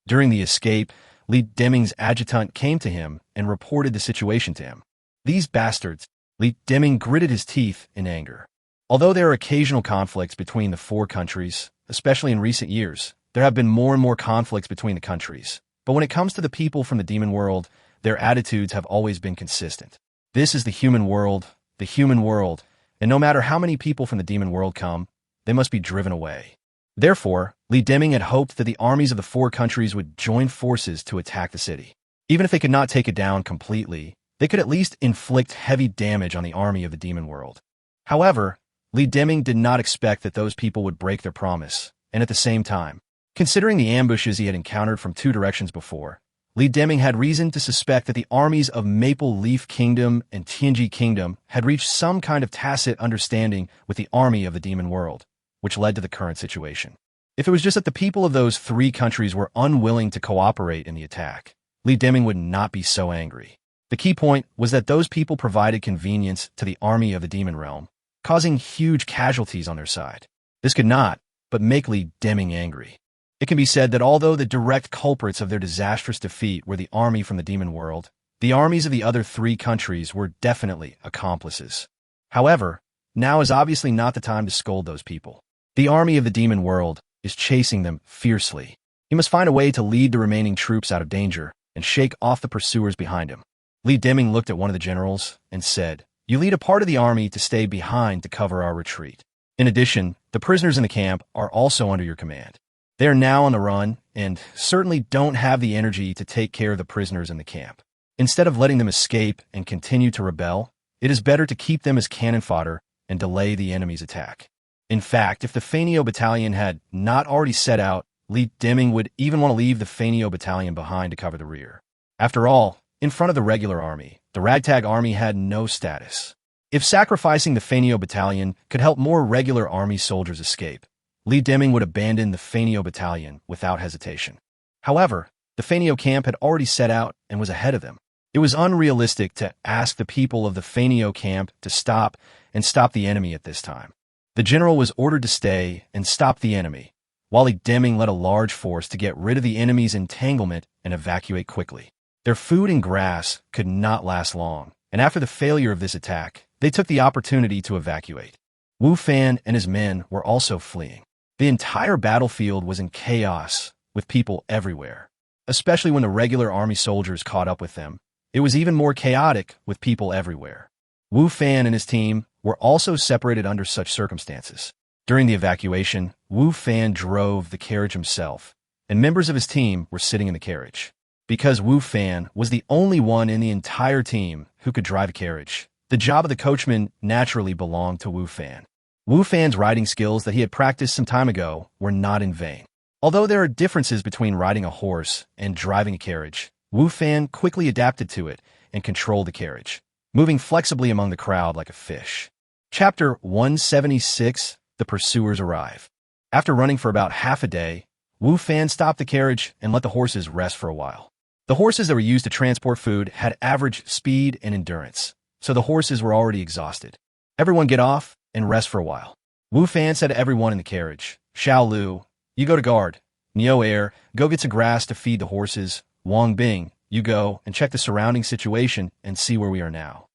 During the escape, Li Deming's adjutant came to him and reported the situation to him. These bastards, Li Deming gritted his teeth in anger. Although there are occasional conflicts between the four countries, especially in recent years, there have been more and more conflicts between the countries. But when it comes to the people from the demon world, their attitudes have always been consistent. This is the human world, and no matter how many people from the demon world come, they must be driven away. Therefore, Li Deming had hoped that the armies of the four countries would join forces to attack the city. Even if they could not take it down completely, they could at least inflict heavy damage on the army of the demon world. However, Li Deming did not expect that those people would break their promise, and at the same time, considering the ambushes he had encountered from two directions before, Li Deming had reason to suspect that the armies of Maple Leaf Kingdom and Tianji Kingdom had reached some kind of tacit understanding with the army of the demon world, which led to the current situation. If it was just that the people of those three countries were unwilling to cooperate in the attack, Li Deming would not be so angry. The key point was that those people provided convenience to the army of the demon realm, causing huge casualties on their side. This could not but make Li Deming angry. It can be said that although the direct culprits of their disastrous defeat were the army from the demon world, the armies of the other three countries were definitely accomplices. However, now is obviously not the time to scold those people. The army of the demon world is chasing them fiercely. He must find a way to lead the remaining troops out of danger and shake off the pursuers behind him. Li Deming looked at one of the generals and said, "You lead a part of the army to stay behind to cover our retreat. In addition, the prisoners in the camp are also under your command. They are now on the run and certainly don't have the energy to take care of the prisoners in the camp. Instead of letting them escape and continue to rebel, it is better to keep them as cannon fodder and delay the enemy's attack." In fact, if the Fainio battalion had not already set out, Li Deming would even want to leave the Fainio battalion behind to cover the rear. After all, in front of the regular army, the ragtag army had no status. If sacrificing the Fainio battalion could help more regular army soldiers escape, Li Deming would abandon the Fainio battalion without hesitation. However, the Fainio camp had already set out and was ahead of them. It was unrealistic to ask the people of the Fainio camp to stop the enemy at this time. The general was ordered to stay and stop the enemy, while Li Deming led a large force to get rid of the enemy's entanglement and evacuate quickly. Their food and grass could not last long, and after the failure of this attack, they took the opportunity to evacuate. Wu Fan and his men were also fleeing. The entire battlefield was in chaos, with people everywhere. Especially when the regular army soldiers caught up with them, it was even more chaotic with people everywhere. Wu Fan and his team were also separated under such circumstances. During the evacuation, Wu Fan drove the carriage himself, and members of his team were sitting in the carriage. Because Wu Fan was the only one in the entire team who could drive a carriage, the job of the coachman naturally belonged to Wu Fan. Wu Fan's riding skills that he had practiced some time ago were not in vain. Although there are differences between riding a horse and driving a carriage, Wu Fan quickly adapted to it and controlled the carriage, moving flexibly among the crowd like a fish. Chapter 176, The Pursuers Arrive. After running for about half a day, Wu Fan stopped the carriage and let the horses rest for a while. The horses that were used to transport food had average speed and endurance, so the horses were already exhausted. "Everyone get off and rest for a while." Wu Fan said to everyone in the carriage, "Xiao Lu, you go to guard. Niu Air, go get some grass to feed the horses. Wang Bing, you go and check the surrounding situation and see where we are now."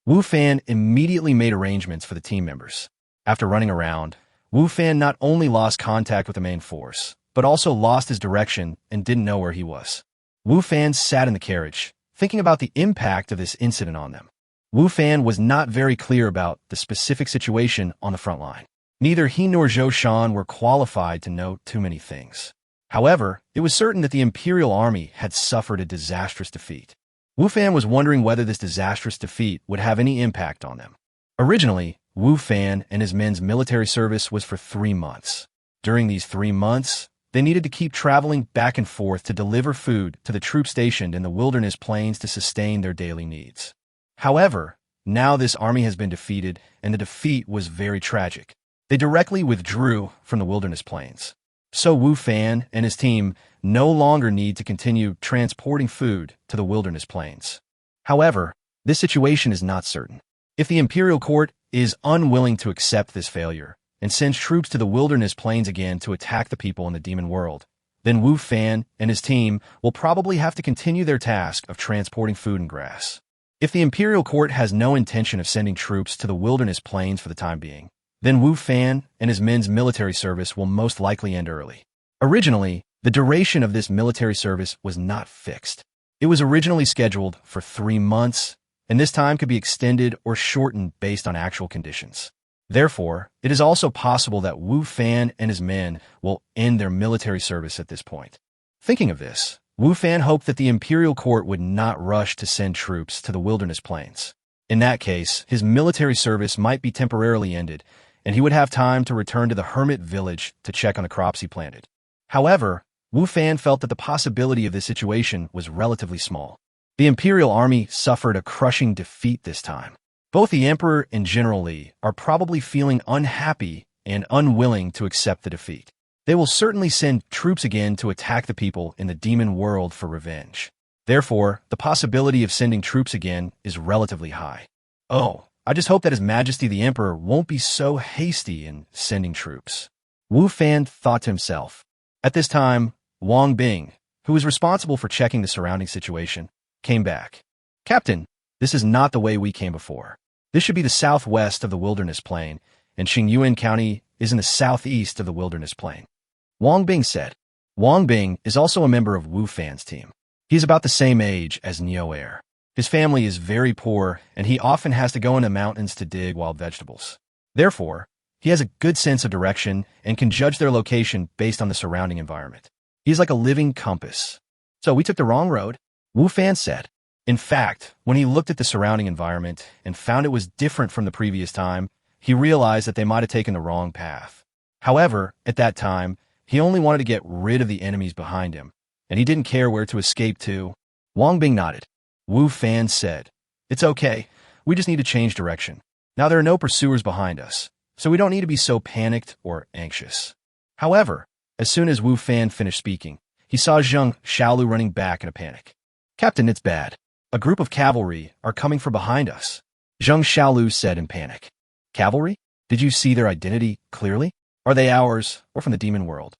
Wu Fan immediately made arrangements for the team members. After running around, Wu Fan not only lost contact with the main force, but also lost his direction and didn't know where he was. Wu Fan sat in the carriage, thinking about the impact of this incident on them. Wu Fan was not very clear about the specific situation on the front line. Neither he nor Zhou Shan were qualified to know too many things. However, it was certain that the Imperial Army had suffered a disastrous defeat. Wu Fan was wondering whether this disastrous defeat would have any impact on them. Originally, Wu Fan and his men's military service was for 3 months. During these 3 months, they needed to keep traveling back and forth to deliver food to the troops stationed in the wilderness plains to sustain their daily needs. However, now this army has been defeated, and the defeat was very tragic. They directly withdrew from the wilderness plains. So Wu Fan and his team no longer need to continue transporting food to the wilderness plains. However, this situation is not certain. If the imperial court is unwilling to accept this failure and sends troops to the wilderness plains again to attack the people in the demon world, then Wu Fan and his team will probably have to continue their task of transporting food and grass. If the imperial court has no intention of sending troops to the wilderness plains for the time being, then Wu Fan and his men's military service will most likely end early. Originally, the duration of this military service was not fixed. It was originally scheduled for 3 months, and this time could be extended or shortened based on actual conditions. Therefore, it is also possible that Wu Fan and his men will end their military service at this point. Thinking of this, Wu Fan hoped that the imperial court would not rush to send troops to the wilderness plains. In that case, his military service might be temporarily ended, and he would have time to return to the hermit village to check on the crops he planted. However, Wu Fan felt that the possibility of this situation was relatively small. The imperial army suffered a crushing defeat this time. Both the emperor and General Li are probably feeling unhappy and unwilling to accept the defeat. They will certainly send troops again to attack the people in the demon world for revenge. Therefore, the possibility of sending troops again is relatively high. Oh, I just hope that His Majesty the Emperor won't be so hasty in sending troops. Wu Fan thought to himself. At this time, Wang Bing, who was responsible for checking the surrounding situation, came back. Captain, this is not the way we came before. This should be the southwest of the wilderness plain, and Xingyuan County is in the southeast of the wilderness plain. Wang Bing said. Wang Bing is also a member of Wu Fan's team. He is about the same age as Neo Air. His family is very poor, and he often has to go in the mountains to dig wild vegetables. Therefore, he has a good sense of direction and can judge their location based on the surrounding environment. He is like a living compass. So we took the wrong road, Wu Fan said. In fact, when he looked at the surrounding environment and found it was different from the previous time, he realized that they might have taken the wrong path. However, at that time, he only wanted to get rid of the enemies behind him, and he didn't care where to escape to. Wang Bing nodded. Wu Fan said, "It's okay. We just need to change direction. Now there are no pursuers behind us, so we don't need to be so panicked or anxious." However, as soon as Wu Fan finished speaking, he saw Zheng Xiaolu running back in a panic. "Captain, it's bad. A group of cavalry are coming from behind us," Zheng Xiaolu said in panic. "Cavalry? Did you see their identity clearly? Are they ours or from the demon world?"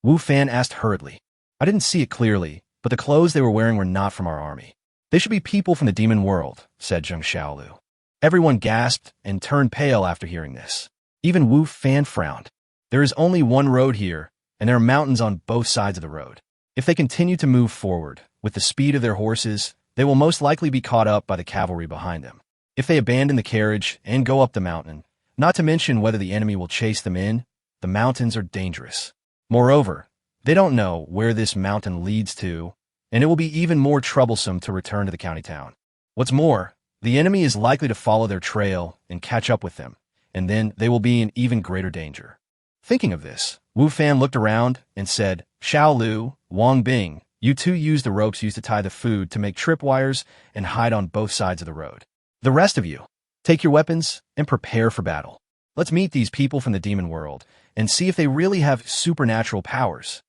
Wu Fan asked hurriedly. "I didn't see it clearly, but the clothes they were wearing were not from our army. They should be people from the demon world," said Zheng Xiaolu. Everyone gasped and turned pale after hearing this. Even Wu Fan frowned. There is only one road here, and there are mountains on both sides of the road. If they continue to move forward with the speed of their horses, they will most likely be caught up by the cavalry behind them. If they abandon the carriage and go up the mountain, not to mention whether the enemy will chase them in, the mountains are dangerous. Moreover, they don't know where this mountain leads to, and it will be even more troublesome to return to the county town. What's more, the enemy is likely to follow their trail and catch up with them, and then they will be in even greater danger. Thinking of this, Wu Fan looked around and said, "Xiao Lu, Wang Bing, you two use the ropes used to tie the food to make tripwires and hide on both sides of the road. The rest of you, take your weapons and prepare for battle. Let's meet these people from the demon world and see if they really have supernatural powers."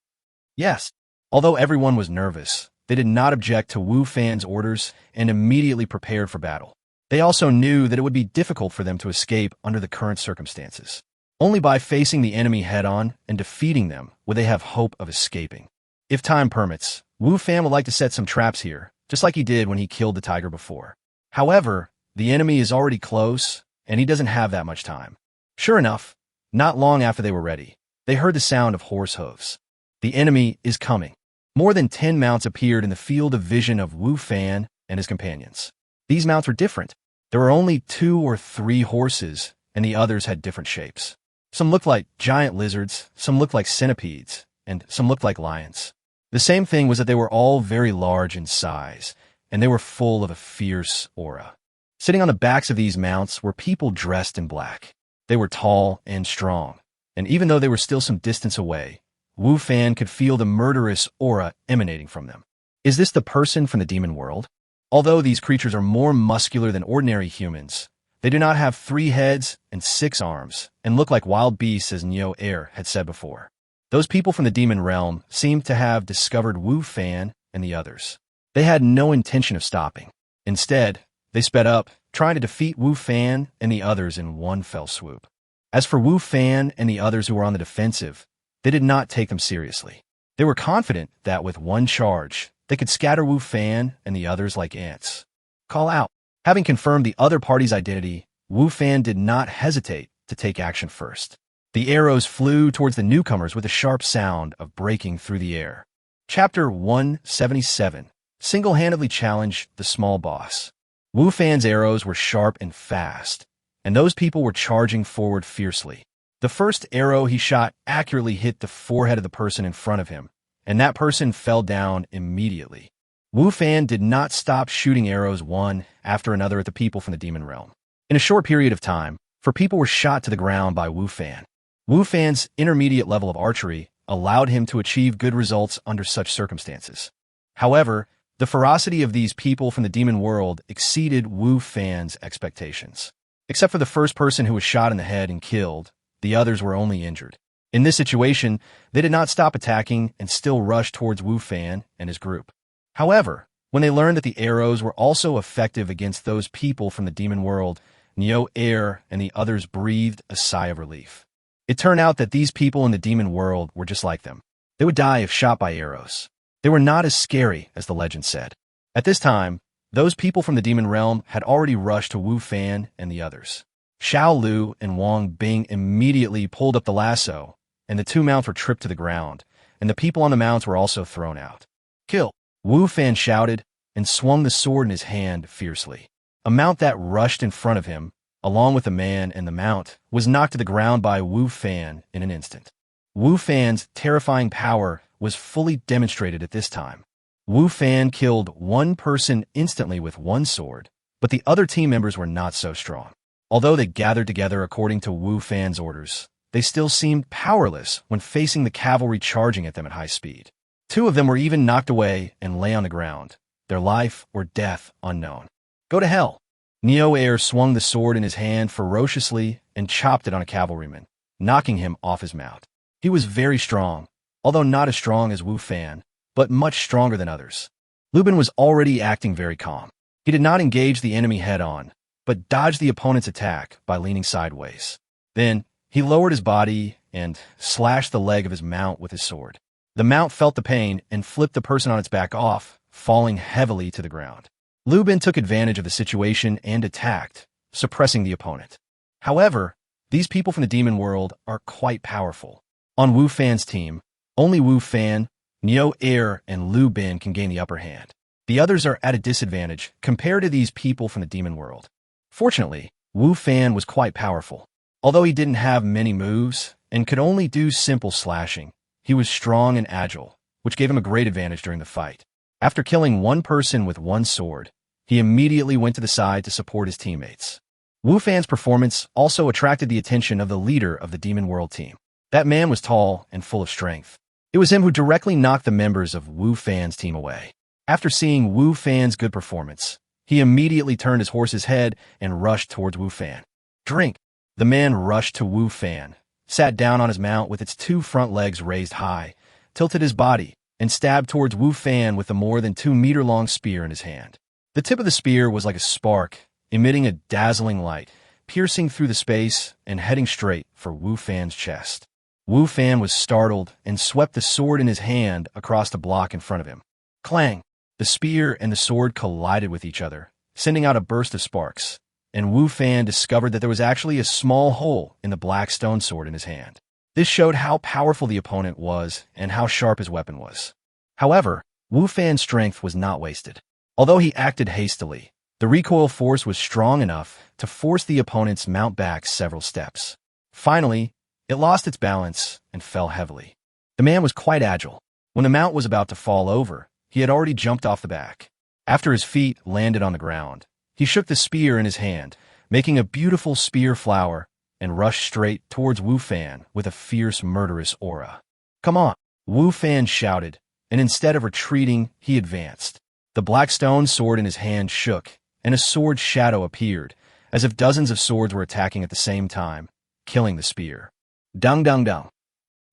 Yes, although everyone was nervous, they did not object to Wu Fan's orders and immediately prepared for battle. They also knew that it would be difficult for them to escape under the current circumstances. Only by facing the enemy head-on and defeating them would they have hope of escaping. If time permits, Wu Fan would like to set some traps here, just like he did when he killed the tiger before. However, the enemy is already close, and he doesn't have that much time. Sure enough, not long after they were ready, they heard the sound of horse hooves. The enemy is coming. More than 10 mounts appeared in the field of vision of Wu Fan and his companions. These mounts were different. There were only 2 or 3 horses, and the others had different shapes. Some looked like giant lizards, some looked like centipedes, and some looked like lions. The same thing was that they were all very large in size, and they were full of a fierce aura. Sitting on the backs of these mounts were people dressed in black. They were tall and strong, and even though they were still some distance away, Wu Fan could feel the murderous aura emanating from them. Is this the person from the demon world? Although these creatures are more muscular than ordinary humans, they do not have 3 heads and 6 arms, and look like wild beasts, as Neo Air had said before. Those people from the demon realm seemed to have discovered Wu Fan and the others. They had no intention of stopping. Instead, they sped up, trying to defeat Wu Fan and the others in one fell swoop. As for Wu Fan and the others who were on the defensive, they did not take them seriously. They were confident that with one charge, they could scatter Wu Fan and the others like ants. Call out. Having confirmed the other party's identity, Wu Fan did not hesitate to take action first. The arrows flew towards the newcomers with a sharp sound of breaking through the air. Chapter 177 single-handedly challenged the small boss. Wu Fan's arrows were sharp and fast, and those people were charging forward fiercely. The first arrow he shot accurately hit the forehead of the person in front of him, and that person fell down immediately. Wu Fan did not stop shooting arrows one after another at the people from the demon realm. In a short period of time, 4 people were shot to the ground by Wu Fan. Wu Fan's intermediate level of archery allowed him to achieve good results under such circumstances. However, the ferocity of these people from the demon world exceeded Wu Fan's expectations. Except for the first person who was shot in the head and killed, the others were only injured. In this situation, they did not stop attacking and still rushed towards Wu Fan and his group. However, when they learned that the arrows were also effective against those people from the demon world, Neo Air and the others breathed a sigh of relief. It turned out that these people in the demon world were just like them. They would die if shot by arrows. They were not as scary as the legend said. At this time, those people from the demon realm had already rushed to Wu Fan and the others. Xiao Lu and Wang Bing immediately pulled up the lasso, and the 2 mounts were tripped to the ground, and the people on the mounts were also thrown out. Kill! Wu Fan shouted and swung the sword in his hand fiercely. A mount that rushed in front of him, along with the man and the mount, was knocked to the ground by Wu Fan in an instant. Wu Fan's terrifying power was fully demonstrated at this time. Wu Fan killed 1 person instantly with 1 sword, but the other team members were not so strong. Although they gathered together according to Wu Fan's orders, they still seemed powerless when facing the cavalry charging at them at high speed. 2 of them were even knocked away and lay on the ground, their life or death unknown. Go to hell! Neo Air swung the sword in his hand ferociously and chopped it on a cavalryman, knocking him off his mount. He was very strong, although not as strong as Wu Fan, but much stronger than others. Lubin was already acting very calm. He did not engage the enemy head-on, but dodged the opponent's attack by leaning sideways. Then, he lowered his body and slashed the leg of his mount with his sword. The mount felt the pain and flipped the person on its back off, falling heavily to the ground. Lubin took advantage of the situation and attacked, suppressing the opponent. However, these people from the demon world are quite powerful. On Wu Fan's team, only Wu Fan, Neo Air, and Lu Bin can gain the upper hand. The others are at a disadvantage compared to these people from the demon world. Fortunately, Wu Fan was quite powerful. Although he didn't have many moves and could only do simple slashing, he was strong and agile, which gave him a great advantage during the fight. After killing 1 person with 1 sword, he immediately went to the side to support his teammates. Wu Fan's performance also attracted the attention of the leader of the demon world team. That man was tall and full of strength. It was him who directly knocked the members of Wu Fan's team away. After seeing Wu Fan's good performance, he immediately turned his horse's head and rushed towards Wu Fan. Drink! The man rushed to Wu Fan, sat down on his mount with its 2 front legs raised high, tilted his body, and stabbed towards Wu Fan with a more than 2-meter-long spear in his hand. The tip of the spear was like a spark, emitting a dazzling light, piercing through the space and heading straight for Wu Fan's chest. Wu Fan was startled and swept the sword in his hand across the block in front of him. Clang! The spear and the sword collided with each other, sending out a burst of sparks, and Wu Fan discovered that there was actually a small hole in the black stone sword in his hand. This showed how powerful the opponent was and how sharp his weapon was. However, Wu Fan's strength was not wasted. Although he acted hastily, the recoil force was strong enough to force the opponent's mount back several steps. Finally, it lost its balance and fell heavily. The man was quite agile. When the mount was about to fall over, he had already jumped off the back. After his feet landed on the ground, he shook the spear in his hand, making a beautiful spear flower, and rushed straight towards Wu Fan with a fierce, murderous aura. Come on! Wu Fan shouted, and instead of retreating, he advanced. The black stone sword in his hand shook, and a sword shadow appeared, as if dozens of swords were attacking at the same time, killing the spear. Dung dung dung.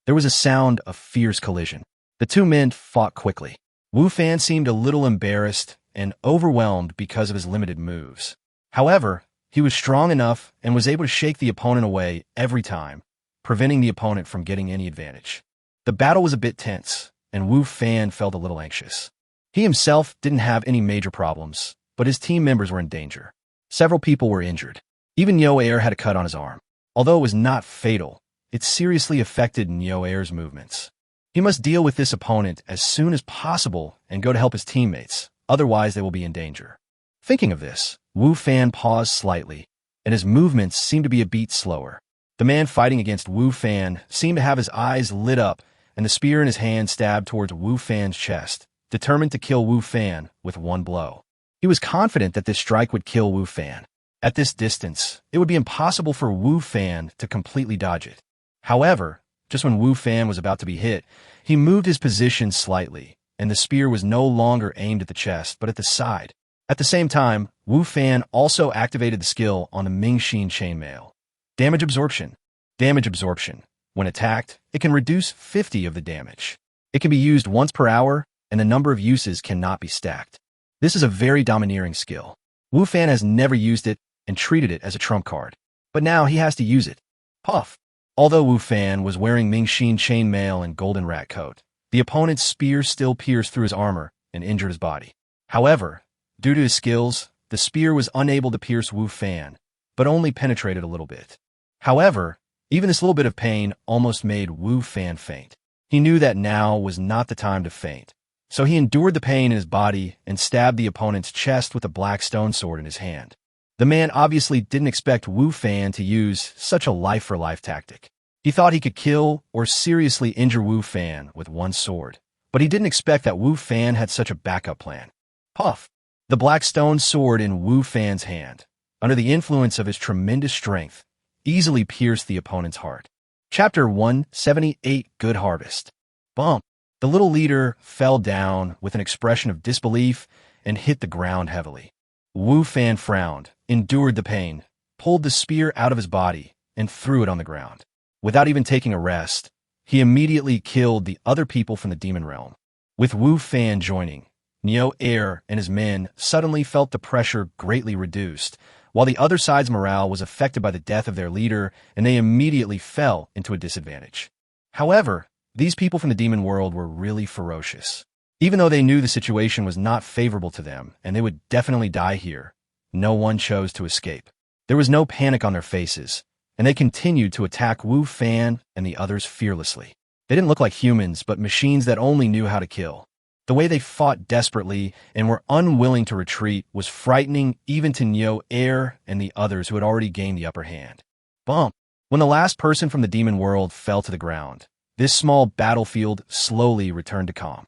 There was a sound of fierce collision. The 2 men fought quickly. Wu Fan seemed a little embarrassed and overwhelmed because of his limited moves. However, he was strong enough and was able to shake the opponent away every time, preventing the opponent from getting any advantage. The battle was a bit tense, and Wu Fan felt a little anxious. He himself didn't have any major problems, but his team members were in danger. Several people were injured. Even Yo Air had a cut on his arm. Although it was not fatal, it seriously affected Neo Air's movements. He must deal with this opponent as soon as possible and go to help his teammates, otherwise they will be in danger. Thinking of this, Wu Fan paused slightly, and his movements seemed to be a beat slower. The man fighting against Wu Fan seemed to have his eyes lit up and the spear in his hand stabbed towards Wu Fan's chest, determined to kill Wu Fan with one blow. He was confident that this strike would kill Wu Fan. At this distance, it would be impossible for Wu Fan to completely dodge it. However, just when Wu Fan was about to be hit, he moved his position slightly, and the spear was no longer aimed at the chest, but at the side. At the same time, Wu Fan also activated the skill on the Mingxin chainmail. Damage absorption. Damage absorption. When attacked, it can reduce 50 of the damage. It can be used once per hour, and the number of uses cannot be stacked. This is a very domineering skill. Wu Fan has never used it and treated it as a trump card. But now he has to use it. Puff. Although Wu Fan was wearing Mingxin chainmail and golden rat coat, the opponent's spear still pierced through his armor and injured his body. However, due to his skills, the spear was unable to pierce Wu Fan, but only penetrated a little bit. However, even this little bit of pain almost made Wu Fan faint. He knew that now was not the time to faint, so he endured the pain in his body and stabbed the opponent's chest with a black stone sword in his hand. The man obviously didn't expect Wu Fan to use such a life-for-life tactic. He thought he could kill or seriously injure Wu Fan with one sword, but he didn't expect that Wu Fan had such a backup plan. Puff. The black stone sword in Wu Fan's hand, under the influence of his tremendous strength, easily pierced the opponent's heart. Chapter 178 Good Harvest. Bump. The little leader fell down with an expression of disbelief and hit the ground heavily. Wu Fan frowned, endured the pain, pulled the spear out of his body, and threw it on the ground. Without even taking a rest, he immediately killed the other people from the demon realm. With Wu Fan joining, Neo Air and his men suddenly felt the pressure greatly reduced, while the other side's morale was affected by the death of their leader, and they immediately fell into a disadvantage. However, these people from the demon world were really ferocious. Even though they knew the situation was not favorable to them and they would definitely die here, no one chose to escape. There was no panic on their faces, and they continued to attack Wu Fan and the others fearlessly. They didn't look like humans, but machines that only knew how to kill. The way they fought desperately and were unwilling to retreat was frightening even to Neo Air and the others who had already gained the upper hand. Bump. When the last person from the demon world fell to the ground, this small battlefield slowly returned to calm.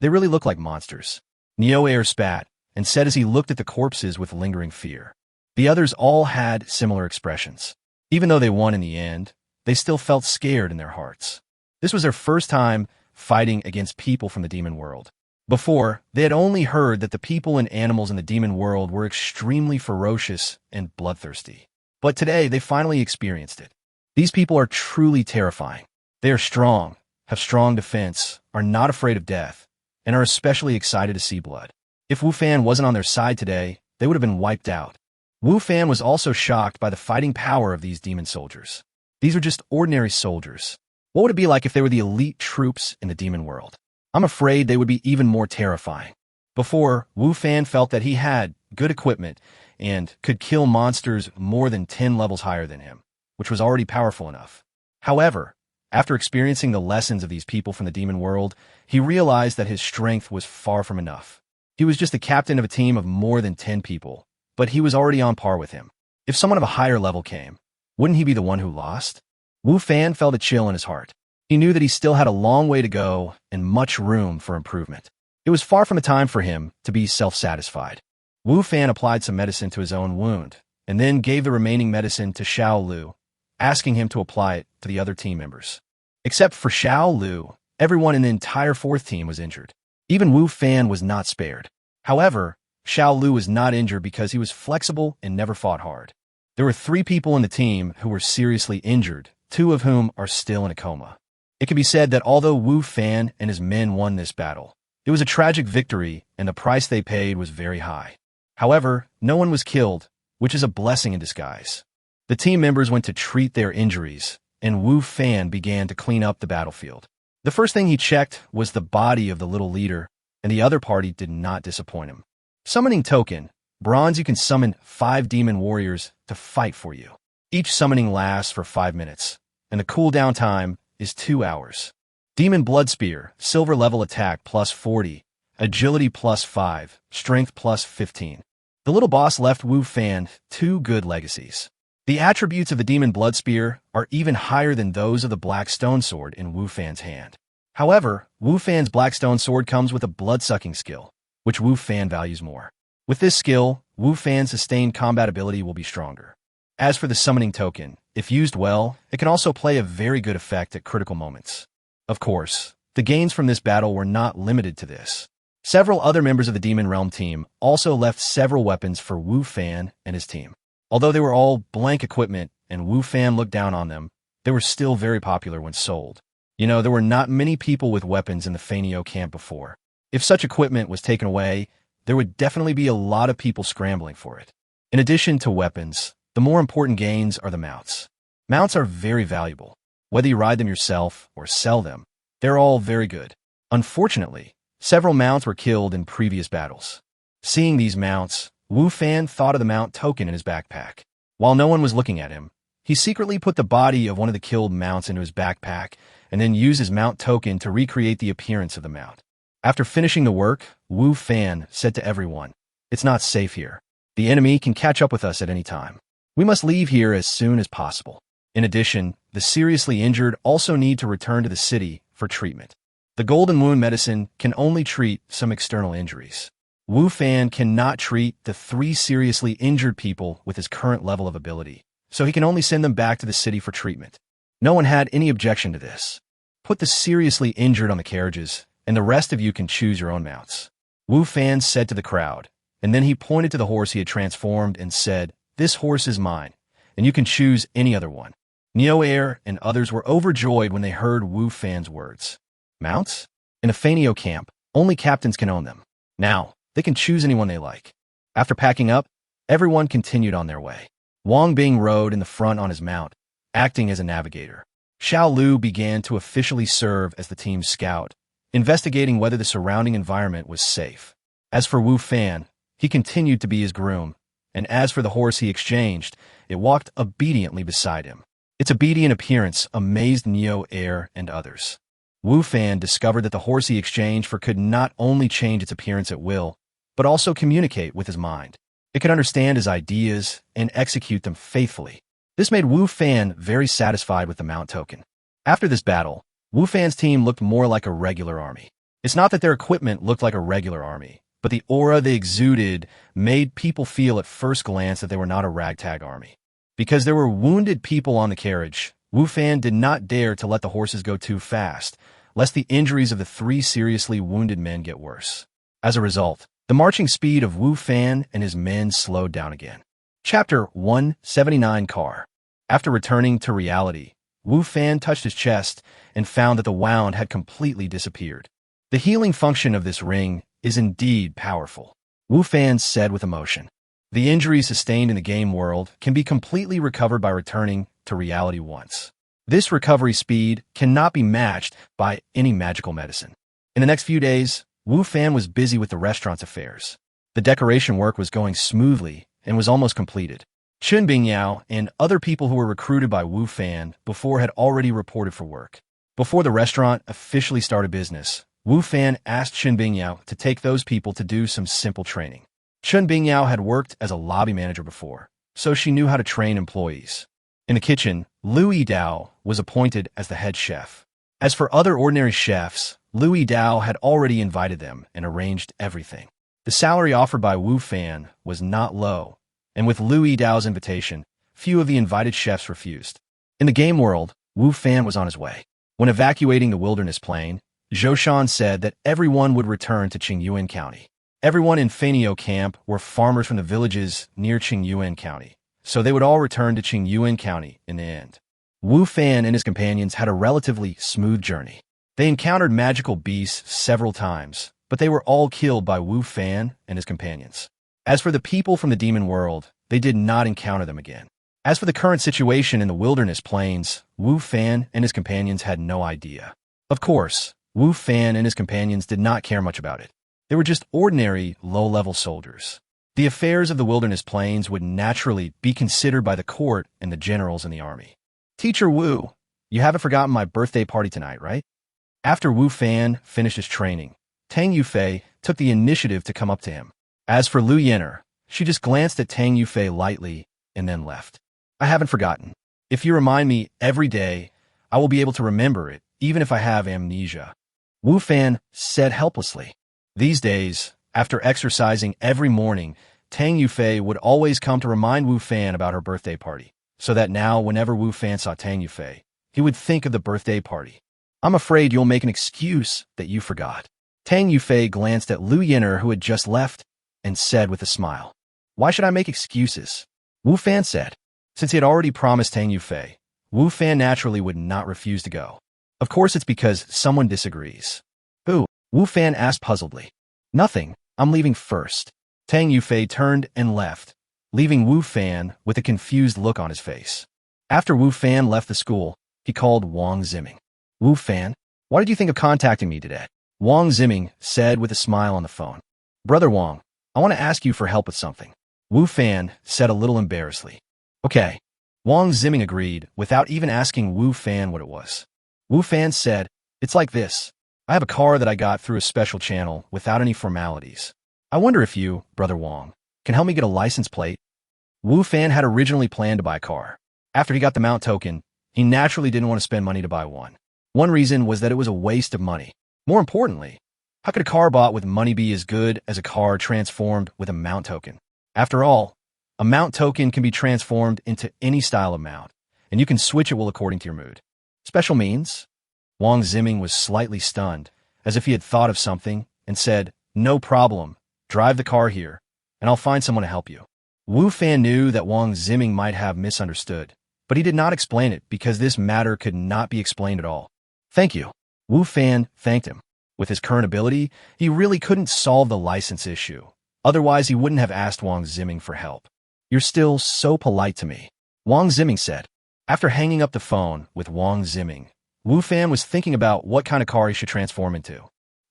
They really look like monsters. Neo Air spat and said as he looked at the corpses with lingering fear. The others all had similar expressions. Even though they won in the end, they still felt scared in their hearts. This was their first time fighting against people from the demon world. Before, they had only heard that the people and animals in the demon world were extremely ferocious and bloodthirsty. But today, they finally experienced it. These people are truly terrifying. They are strong, have strong defense, are not afraid of death, and are especially excited to see blood. If Wu Fan wasn't on their side today, they would have been wiped out. Wu Fan was also shocked by the fighting power of these demon soldiers. These are just ordinary soldiers. What would it be like if they were the elite troops in the demon world? I'm afraid they would be even more terrifying. Before, Wu Fan felt that he had good equipment and could kill monsters more than 10 levels higher than him, which was already powerful enough. However, after experiencing the lessons of these people from the demon world, he realized that his strength was far from enough. He was just the captain of a team of more than 10 people, but he was already on par with him. If someone of a higher level came, wouldn't he be the one who lost? Wu Fan felt a chill in his heart. He knew that he still had a long way to go and much room for improvement. It was far from a time for him to be self-satisfied. Wu Fan applied some medicine to his own wound, and then gave the remaining medicine to Xiao Lu, asking him to apply it to the other team members. Except for Xiao Lu, everyone in the entire fourth team was injured. Even Wu Fan was not spared. However, Xiao Lu was not injured because he was flexible and never fought hard. There were 3 people in the team who were seriously injured, 2 of whom are still in a coma. It can be said that although Wu Fan and his men won this battle, it was a tragic victory and the price they paid was very high. However, no one was killed, which is a blessing in disguise. The team members went to treat their injuries, and Wu Fan began to clean up the battlefield. The first thing he checked was the body of the little leader, and the other party did not disappoint him. Summoning token, bronze, you can summon 5 demon warriors to fight for you. Each summoning lasts for 5 minutes, and the cooldown time is 2 hours. Demon Blood Spear, silver level attack plus 40, agility plus 5, strength plus 15. The little boss left Wu Fan 2 good legacies. The attributes of the Demon Blood Spear are even higher than those of the Black Stone Sword in Wu Fan's hand. However, Wu Fan's Black Stone Sword comes with a blood-sucking skill, which Wu Fan values more. With this skill, Wu Fan's sustained combat ability will be stronger. As for the summoning token, if used well, it can also play a very good effect at critical moments. Of course, the gains from this battle were not limited to this. Several other members of the Demon Realm team also left several weapons for Wu Fan and his team. Although they were all blank equipment and Wu Fan looked down on them, they were still very popular when sold. You know, there were not many people with weapons in the Fanio camp before. If such equipment was taken away, there would definitely be a lot of people scrambling for it. In addition to weapons, the more important gains are the mounts. Mounts are very valuable. Whether you ride them yourself or sell them, they're all very good. Unfortunately, several mounts were killed in previous battles. Seeing these mounts, Wu Fan thought of the mount token in his backpack. While no one was looking at him, he secretly put the body of one of the killed mounts into his backpack and then used his mount token to recreate the appearance of the mount. After finishing the work, Wu Fan said to everyone, "It's not safe here. The enemy can catch up with us at any time. We must leave here as soon as possible." In addition, the seriously injured also need to return to the city for treatment. The Golden Wound medicine can only treat some external injuries. Wu Fan cannot treat the 3 seriously injured people with his current level of ability, so he can only send them back to the city for treatment. No one had any objection to this. Put the seriously injured on the carriages, and the rest of you can choose your own mounts. Wu Fan said to the crowd, and then he pointed to the horse he had transformed and said, "This horse is mine, and you can choose any other one." Neo Air and others were overjoyed when they heard Wu Fan's words. Mounts? In a Fanio camp, only captains can own them. Now, they can choose anyone they like. After packing up, everyone continued on their way. Wang Bing rode in the front on his mount, acting as a navigator. Xiao Lu began to officially serve as the team's scout, investigating whether the surrounding environment was safe. As for Wu Fan, he continued to be his groom, and as for the horse he exchanged, it walked obediently beside him. Its obedient appearance amazed Neo Air and others. Wu Fan discovered that the horse he exchanged for could not only change its appearance at will, but also communicate with his mind. It could understand his ideas and execute them faithfully. This made Wu Fan very satisfied with the mount token. After this battle, Wu Fan's team looked more like a regular army. It's not that their equipment looked like a regular army, but the aura they exuded made people feel at first glance that they were not a ragtag army. Because there were wounded people on the carriage, Wu Fan did not dare to let the horses go too fast, lest the injuries of the 3 seriously wounded men get worse. As a result, the marching speed of Wu Fan and his men slowed down again. Chapter 179 Car. After returning to reality, Wu Fan touched his chest and found that the wound had completely disappeared. The healing function of this ring is indeed powerful, Wu Fan said with emotion. The injuries sustained in the game world can be completely recovered by returning to reality once. This recovery speed cannot be matched by any magical medicine. In the next few days, Wu Fan was busy with the restaurant's affairs. The decoration work was going smoothly and was almost completed. Chun Bingyao and other people who were recruited by Wu Fan before had already reported for work. Before the restaurant officially started business, Wu Fan asked Chun Bingyao to take those people to do some simple training. Chun Bingyao had worked as a lobby manager before, so she knew how to train employees. In the kitchen, Lu Yidao was appointed as the head chef. As for other ordinary chefs, Lu Yidao had already invited them and arranged everything. The salary offered by Wu Fan was not low, and with Lu Yidao's invitation, few of the invited chefs refused. In the game world, Wu Fan was on his way. When evacuating the wilderness plain, Zhou Shan said that everyone would return to Qingyuan County. Everyone in Fanio camp were farmers from the villages near Qingyuan County, so they would all return to Qingyuan County in the end. Wu Fan and his companions had a relatively smooth journey. They encountered magical beasts several times, but they were all killed by Wu Fan and his companions. As for the people from the demon world, they did not encounter them again. As for the current situation in the wilderness plains, Wu Fan and his companions had no idea. Of course, Wu Fan and his companions did not care much about it. They were just ordinary, low-level soldiers. The affairs of the wilderness plains would naturally be considered by the court and the generals in the army. Teacher Wu, you haven't forgotten my birthday party tonight, right? After Wu Fan finished his training, Tang Yufei took the initiative to come up to him. As for Lu Yenner, she just glanced at Tang Yufei lightly and then left. I haven't forgotten. If you remind me every day, I will be able to remember it, even if I have amnesia. Wu Fan said helplessly. These days, after exercising every morning, Tang Yufei would always come to remind Wu Fan about her birthday party, so that now whenever Wu Fan saw Tang Yufei, he would think of the birthday party. I'm afraid you'll make an excuse that you forgot. Tang Yufei glanced at Lu Yenner, who had just left, and said with a smile, Why should I make excuses? Wu Fan said. Since he had already promised Tang Yufei, Wu Fan naturally would not refuse to go. Of course it's because someone disagrees. Who? Wu Fan asked puzzledly. Nothing. I'm leaving first. Tang Yufei turned and left, leaving Wu Fan with a confused look on his face. After Wu Fan left the school, he called Wang Ziming. Wu Fan, why did you think of contacting me today? Wang Ziming said with a smile on the phone. Brother Wang, I want to ask you for help with something. Wu Fan said a little embarrassedly. Okay. Wang Ziming agreed without even asking Wu Fan what it was. Wu Fan said, It's like this. I have a car that I got through a special channel without any formalities. I wonder if you, Brother Wang, can help me get a license plate? Wu Fan had originally planned to buy a car. After he got the mount token, he naturally didn't want to spend money to buy one. One reason was that it was a waste of money. More importantly, how could a car bought with money be as good as a car transformed with a mount token? After all, a mount token can be transformed into any style of mount, and you can switch it well according to your mood. Special means? Wang Ziming was slightly stunned, as if he had thought of something, and said, No problem, drive the car here, and I'll find someone to help you. Wu Fan knew that Wang Ziming might have misunderstood, but he did not explain it because this matter could not be explained at all. Thank you. Wu Fan thanked him. With his current ability, he really couldn't solve the license issue. Otherwise, he wouldn't have asked Wang Ziming for help. You're still so polite to me, Wang Ziming said. After hanging up the phone with Wang Ziming, Wu Fan was thinking about what kind of car he should transform into.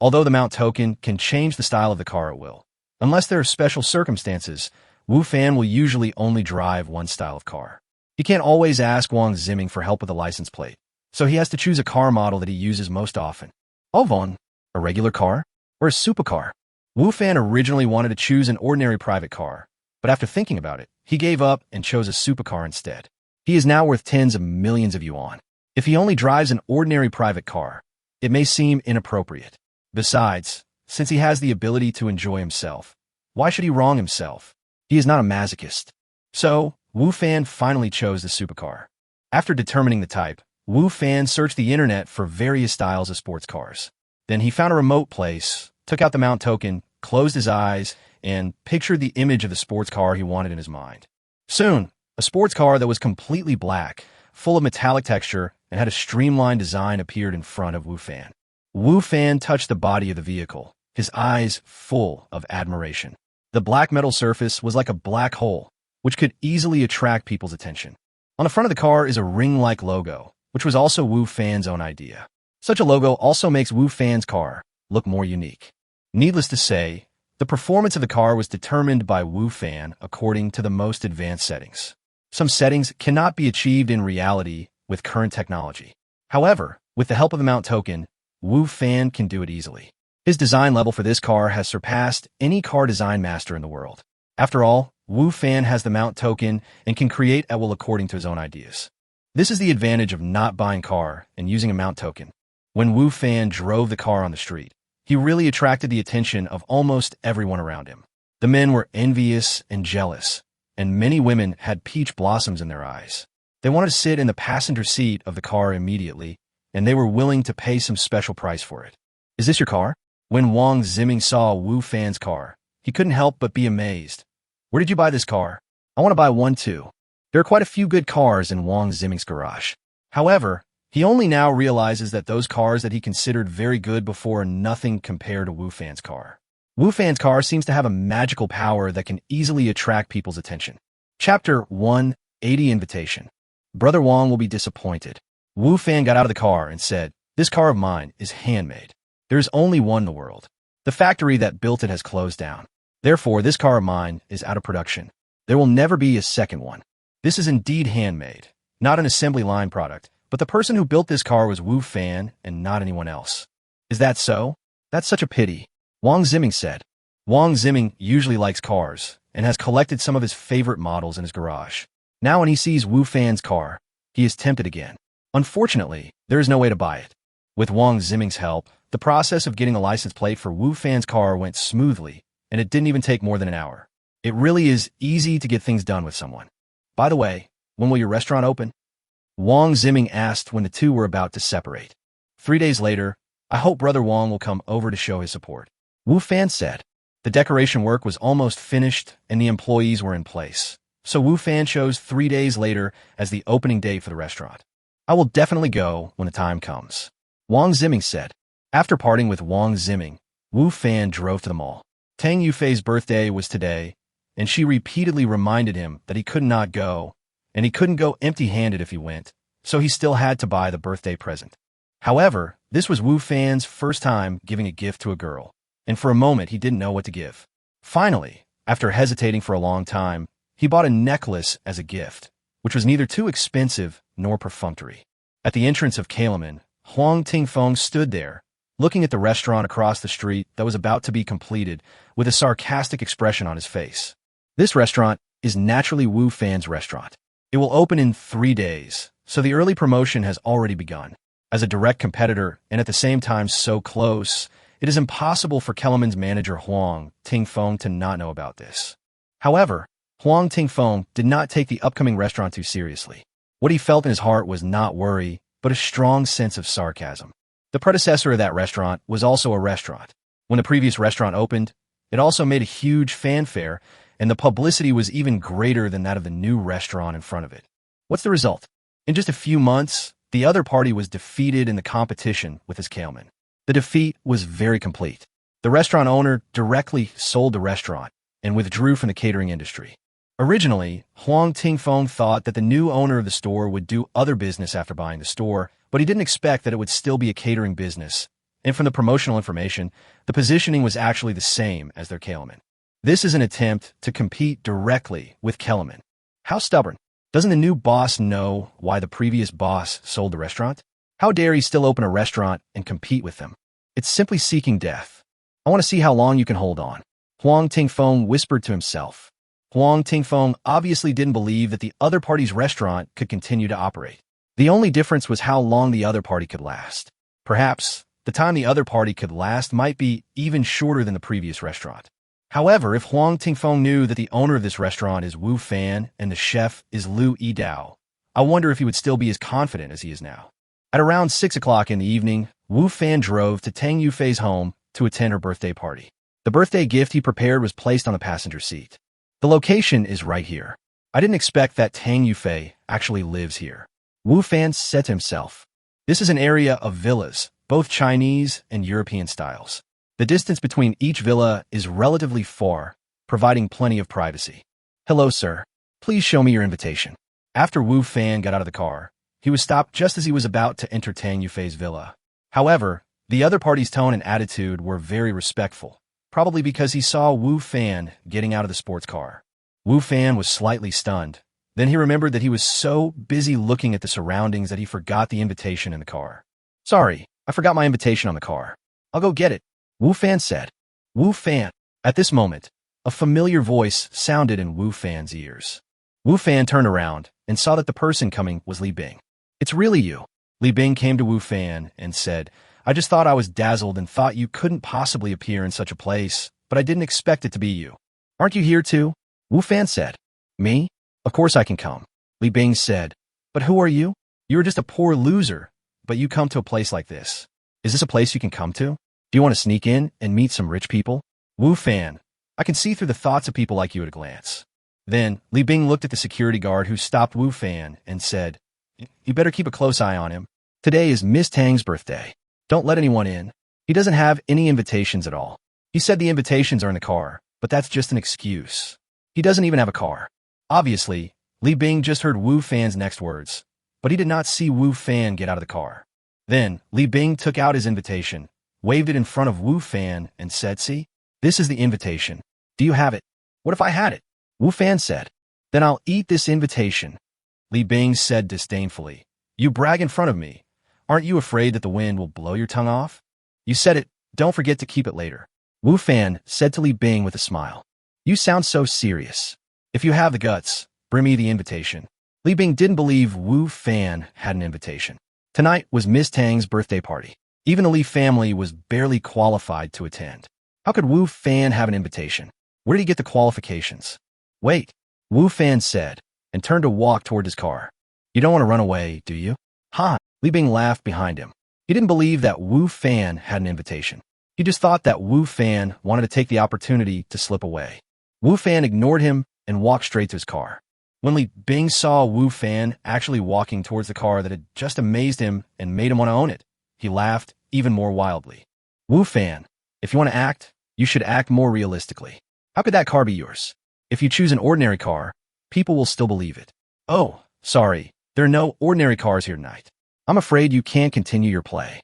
Although the mount token can change the style of the car at will, unless there are special circumstances, Wu Fan will usually only drive one style of car. He can't always ask Wang Ziming for help with a license plate, so he has to choose a car model that he uses most often. Ovon, a regular car, or a supercar? Wu Fan originally wanted to choose an ordinary private car, but after thinking about it, he gave up and chose a supercar instead. He is now worth tens of millions of yuan. If he only drives an ordinary private car, it may seem inappropriate. Besides, since he has the ability to enjoy himself, why should he wrong himself? He is not a masochist. So, Wu Fan finally chose the supercar. After determining the type, Wu Fan searched the internet for various styles of sports cars. Then he found a remote place, took out the mount token, closed his eyes, and pictured the image of the sports car he wanted in his mind. Soon, a sports car that was completely black, full of metallic texture, and had a streamlined design appeared in front of Wu Fan. Wu Fan touched the body of the vehicle, his eyes full of admiration. The black metal surface was like a black hole, which could easily attract people's attention. On the front of the car is a ring-like logo, which was also Wu Fan's own idea. Such a logo also makes Wu Fan's car look more unique. Needless to say, the performance of the car was determined by Wu Fan according to the most advanced settings. Some settings cannot be achieved in reality with current technology. However, with the help of the mount token, Wu Fan can do it easily. His design level for this car has surpassed any car design master in the world. After all, Wu Fan has the mount token and can create at will according to his own ideas. This is the advantage of not buying car and using a mount token. When Wu Fan drove the car on the street, he really attracted the attention of almost everyone around him. The men were envious and jealous, and many women had peach blossoms in their eyes. They wanted to sit in the passenger seat of the car immediately, and they were willing to pay some special price for it. Is this your car? When Wang Ziming saw Wu Fan's car, he couldn't help but be amazed. Where did you buy this car? I want to buy one too. There are quite a few good cars in Wang Ziming's garage. However, he only now realizes that those cars that he considered very good before are nothing compared to Wu Fan's car. Wu Fan's car seems to have a magical power that can easily attract people's attention. Chapter 180 Invitation. Brother Wang will be disappointed. Wu Fan got out of the car and said, This car of mine is handmade. There is only one in the world. The factory that built it has closed down. Therefore, this car of mine is out of production. There will never be a second one. This is indeed handmade, not an assembly line product, but the person who built this car was Wu Fan and not anyone else. Is that so? That's such a pity, Wang Ziming said. Wang Ziming usually likes cars and has collected some of his favorite models in his garage. Now when he sees Wu Fan's car, he is tempted again. Unfortunately, there is no way to buy it. With Wang Ziming's help, the process of getting a license plate for Wu Fan's car went smoothly, and it didn't even take more than an hour. It really is easy to get things done with someone. By the way, when will your restaurant open? Wang Ziming asked when the two were about to separate. 3 days later, I hope Brother Wang will come over to show his support. Wu Fan said. The decoration work was almost finished and the employees were in place. So Wu Fan chose 3 days later as the opening day for the restaurant. I will definitely go when the time comes, Wang Ziming said. After parting with Wang Ziming, Wu Fan drove to the mall. Tang Yufei's birthday was today, and she repeatedly reminded him that he could not go, and he couldn't go empty-handed if he went, so he still had to buy the birthday present. However, this was Wu Fan's first time giving a gift to a girl, and for a moment he didn't know what to give. Finally, after hesitating for a long time, he bought a necklace as a gift, which was neither too expensive nor perfunctory. At the entrance of Kalaman, Huang Tingfeng stood there, looking at the restaurant across the street that was about to be completed with a sarcastic expression on his face. This restaurant is naturally Wu Fan's restaurant. It will open in 3 days, so the early promotion has already begun. As a direct competitor and at the same time so close, it is impossible for Kellerman's manager Huang Tingfeng to not know about this. However, Huang Tingfeng did not take the upcoming restaurant too seriously. What he felt in his heart was not worry, but a strong sense of sarcasm. The predecessor of that restaurant was also a restaurant. When the previous restaurant opened, it also made a huge fanfare, and the publicity was even greater than that of the new restaurant in front of it. What's the result? In just a few months, the other party was defeated in the competition with his Kaleman. The defeat was very complete. The restaurant owner directly sold the restaurant and withdrew from the catering industry. Originally, Huang Tingfeng thought that the new owner of the store would do other business after buying the store, but he didn't expect that it would still be a catering business, and from the promotional information, the positioning was actually the same as their Kaleman. This is an attempt to compete directly with Kaleman. How stubborn. Doesn't the new boss know why the previous boss sold the restaurant? How dare he still open a restaurant and compete with them? It's simply seeking death. I want to see how long you can hold on, Huang Tingfeng whispered to himself. Huang Tingfeng obviously didn't believe that the other party's restaurant could continue to operate. The only difference was how long the other party could last. Perhaps, the time the other party could last might be even shorter than the previous restaurant. However, if Huang Tingfeng knew that the owner of this restaurant is Wu Fan and the chef is Liu Yidao, I wonder if he would still be as confident as he is now. At around 6 o'clock in the evening, Wu Fan drove to Tang Yufei's home to attend her birthday party. The birthday gift he prepared was placed on the passenger seat. The location is right here. I didn't expect that Tang Yufei actually lives here, Wu Fan said to himself. This is an area of villas, both Chinese and European styles. The distance between each villa is relatively far, providing plenty of privacy. Hello, sir. Please show me your invitation. After Wu Fan got out of the car, he was stopped just as he was about to enter Tang Yufei's villa. However, the other party's tone and attitude were very respectful, probably because he saw Wu Fan getting out of the sports car. Wu Fan was slightly stunned. Then he remembered that he was so busy looking at the surroundings that he forgot the invitation in the car. Sorry, I forgot my invitation on the car. I'll go get it, Wu Fan said. Wu Fan. At this moment, a familiar voice sounded in Wu Fan's ears. Wu Fan turned around and saw that the person coming was Li Bing. It's really you. Li Bing came to Wu Fan and said, I just thought I was dazzled and thought you couldn't possibly appear in such a place, but I didn't expect it to be you. Aren't you here too? Wu Fan said. Me? Of course I can come, Li Bing said. But who are you? You are just a poor loser, but you come to a place like this. Is this a place you can come to? Do you want to sneak in and meet some rich people? Wu Fan, I can see through the thoughts of people like you at a glance. Then, Li Bing looked at the security guard who stopped Wu Fan and said, You better keep a close eye on him. Today is Miss Tang's birthday. Don't let anyone in. He doesn't have any invitations at all. He said the invitations are in the car, but that's just an excuse. He doesn't even have a car. Obviously, Li Bing just heard Wu Fan's next words, but he did not see Wu Fan get out of the car. Then, Li Bing took out his invitation, waved it in front of Wu Fan, and said, See, this is the invitation. Do you have it? What if I had it? Wu Fan said. Then I'll eat this invitation. Li Bing said disdainfully. You brag in front of me. Aren't you afraid that the wind will blow your tongue off? You said it. Don't forget to keep it later. Wu Fan said to Li Bing with a smile. You sound so serious. If you have the guts, bring me the invitation. Li Bing didn't believe Wu Fan had an invitation. Tonight was Miss Tang's birthday party. Even the Li family was barely qualified to attend. How could Wu Fan have an invitation? Where did he get the qualifications? Wait, Wu Fan said, and turned to walk toward his car. You don't want to run away, do you? Ha! Li Bing laughed behind him. He didn't believe that Wu Fan had an invitation. He just thought that Wu Fan wanted to take the opportunity to slip away. Wu Fan ignored him and walked straight to his car. When Li Bing saw Wu Fan actually walking towards the car that had just amazed him and made him want to own it, he laughed even more wildly. Wu Fan, if you want to act, you should act more realistically. How could that car be yours? If you choose an ordinary car, people will still believe it. Oh, sorry, there are no ordinary cars here tonight. I'm afraid you can't continue your play.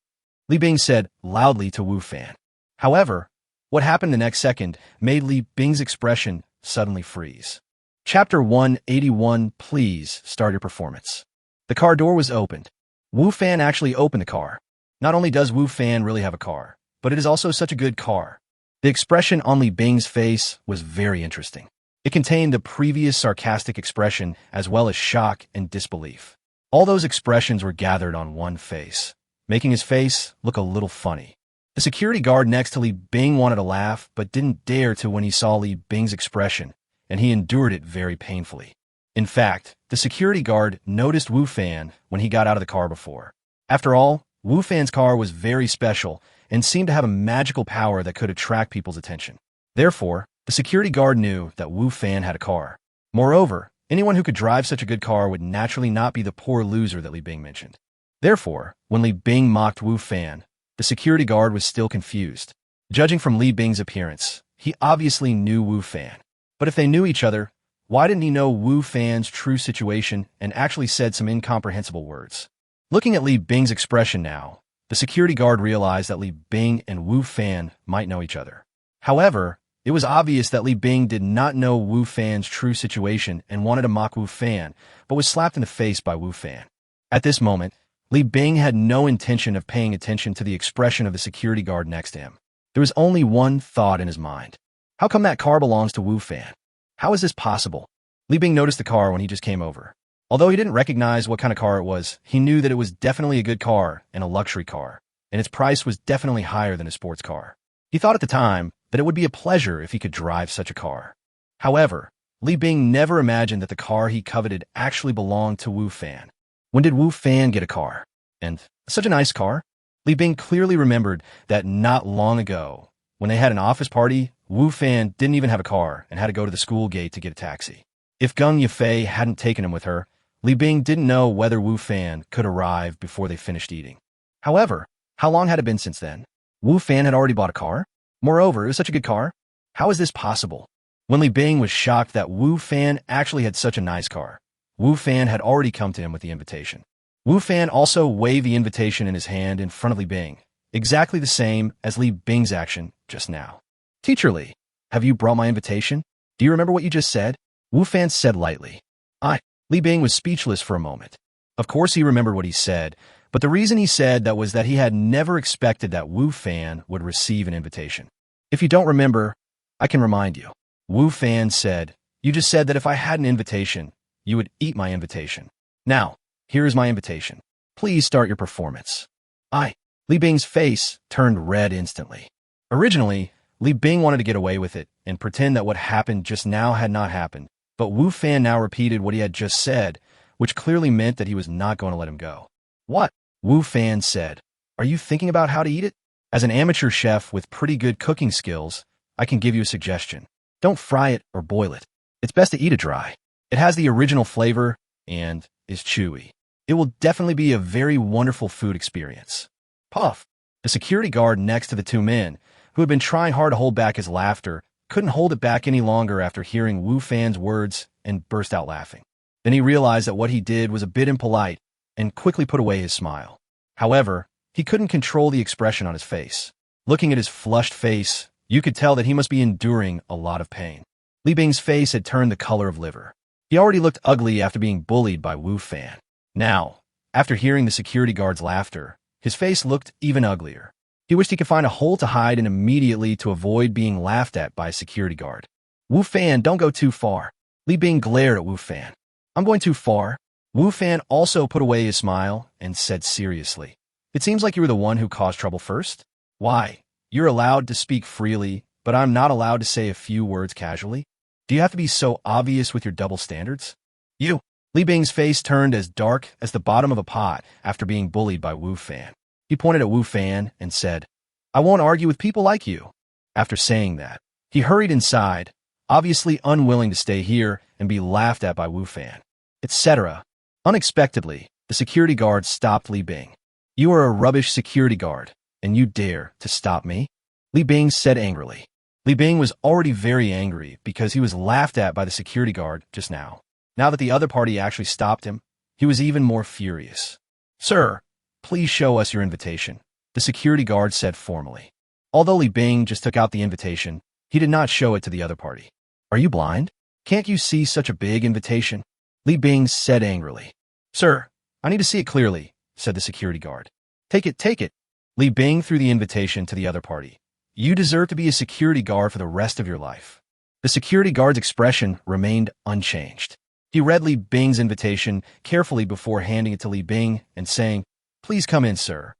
Li Bing said loudly to Wu Fan. However, what happened the next second made Li Bing's expression suddenly freeze. Chapter 181, please start your performance. The car door was opened. Wu Fan actually opened the car. Not only does Wu Fan really have a car, but it is also such a good car. The expression on Li Bing's face was very interesting. It contained the previous sarcastic expression as well as shock and disbelief. All those expressions were gathered on one face, making his face look a little funny. The security guard next to Li Bing wanted to laugh, but didn't dare to when he saw Li Bing's expression, and he endured it very painfully. In fact, the security guard noticed Wu Fan when he got out of the car before. After all, Wu Fan's car was very special and seemed to have a magical power that could attract people's attention. Therefore, the security guard knew that Wu Fan had a car. Moreover, anyone who could drive such a good car would naturally not be the poor loser that Li Bing mentioned. Therefore, when Li Bing mocked Wu Fan, the security guard was still confused. Judging from Li Bing's appearance, he obviously knew Wu Fan. But if they knew each other, why didn't he know Wu Fan's true situation and actually said some incomprehensible words? Looking at Li Bing's expression now, the security guard realized that Li Bing and Wu Fan might know each other. However, it was obvious that Li Bing did not know Wu Fan's true situation and wanted to mock Wu Fan, but was slapped in the face by Wu Fan. At this moment, Li Bing had no intention of paying attention to the expression of the security guard next to him. There was only one thought in his mind. How come that car belongs to Wu Fan? How is this possible? Li Bing noticed the car when he just came over. Although he didn't recognize what kind of car it was, he knew that it was definitely a good car and a luxury car, and its price was definitely higher than a sports car. He thought at the time that it would be a pleasure if he could drive such a car. However, Li Bing never imagined that the car he coveted actually belonged to Wu Fan. When did Wu Fan get a car? And such a nice car? Li Bing clearly remembered that not long ago, when they had an office party, Wu Fan didn't even have a car and had to go to the school gate to get a taxi. If Gung Yafei hadn't taken him with her, Li Bing didn't know whether Wu Fan could arrive before they finished eating. However, how long had it been since then? Wu Fan had already bought a car? Moreover, it was such a good car. How is this possible? When Li Bing was shocked that Wu Fan actually had such a nice car, Wu Fan had already come to him with the invitation. Wu Fan also waved the invitation in his hand in front of Li Bing, exactly the same as Li Bing's action just now. Teacher Li, have you brought my invitation? Do you remember what you just said? Wu Fan said lightly. Li Bing was speechless for a moment. Of course he remembered what he said, but the reason he said that was that he had never expected that Wu Fan would receive an invitation. If you don't remember, I can remind you. Wu Fan said, you just said that if I had an invitation, you would eat my invitation. Now, here is my invitation. Please start your performance. Li Bing's face turned red instantly. Originally, Li Bing wanted to get away with it and pretend that what happened just now had not happened, but Wu Fan now repeated what he had just said, which clearly meant that he was not going to let him go. What? Wu Fan said. Are you thinking about how to eat it? As an amateur chef with pretty good cooking skills, I can give you a suggestion. Don't fry it or boil it. It's best to eat it dry. It has the original flavor and is chewy. It will definitely be a very wonderful food experience. Puff. The security guard next to the two men, who had been trying hard to hold back his laughter, couldn't hold it back any longer after hearing Wu Fan's words and burst out laughing. Then he realized that what he did was a bit impolite and quickly put away his smile. However, he couldn't control the expression on his face. Looking at his flushed face, You could tell that he must be enduring a lot of pain. Li Bing's face had turned the color of liver. He already looked ugly after being bullied by Wu Fan. Now, after hearing the security guard's laughter, his face looked even uglier. He wished he could find a hole to hide in immediately to avoid being laughed at by a security guard. Wu Fan, don't go too far. Li Bing glared at Wu Fan. I'm going too far. Wu Fan also put away his smile and said seriously, it seems like you were the one who caused trouble first. Why? You're allowed to speak freely, but I'm not allowed to say a few words casually? Do you have to be so obvious with your double standards? You! Li Bing's face turned as dark as the bottom of a pot after being bullied by Wu Fan. He pointed at Wu Fan and said, I won't argue with people like you. After saying that, he hurried inside, obviously unwilling to stay here and be laughed at by Wu Fan, etc. Unexpectedly, the security guard stopped Li Bing. You are a rubbish security guard, and you dare to stop me? Li Bing said angrily. Li Bing was already very angry because he was laughed at by the security guard just now. Now that the other party actually stopped him, he was even more furious. Sir, please show us your invitation, the security guard said formally. Although Li Bing just took out the invitation, he did not show it to the other party. Are you blind? Can't you see such a big invitation? Li Bing said angrily. Sir, I need to see it clearly, said the security guard. Take it, take it. Li Bing threw the invitation to the other party. You deserve to be a security guard for the rest of your life. The security guard's expression remained unchanged. He read Li Bing's invitation carefully before handing it to Li Bing and saying, Please come in, sir.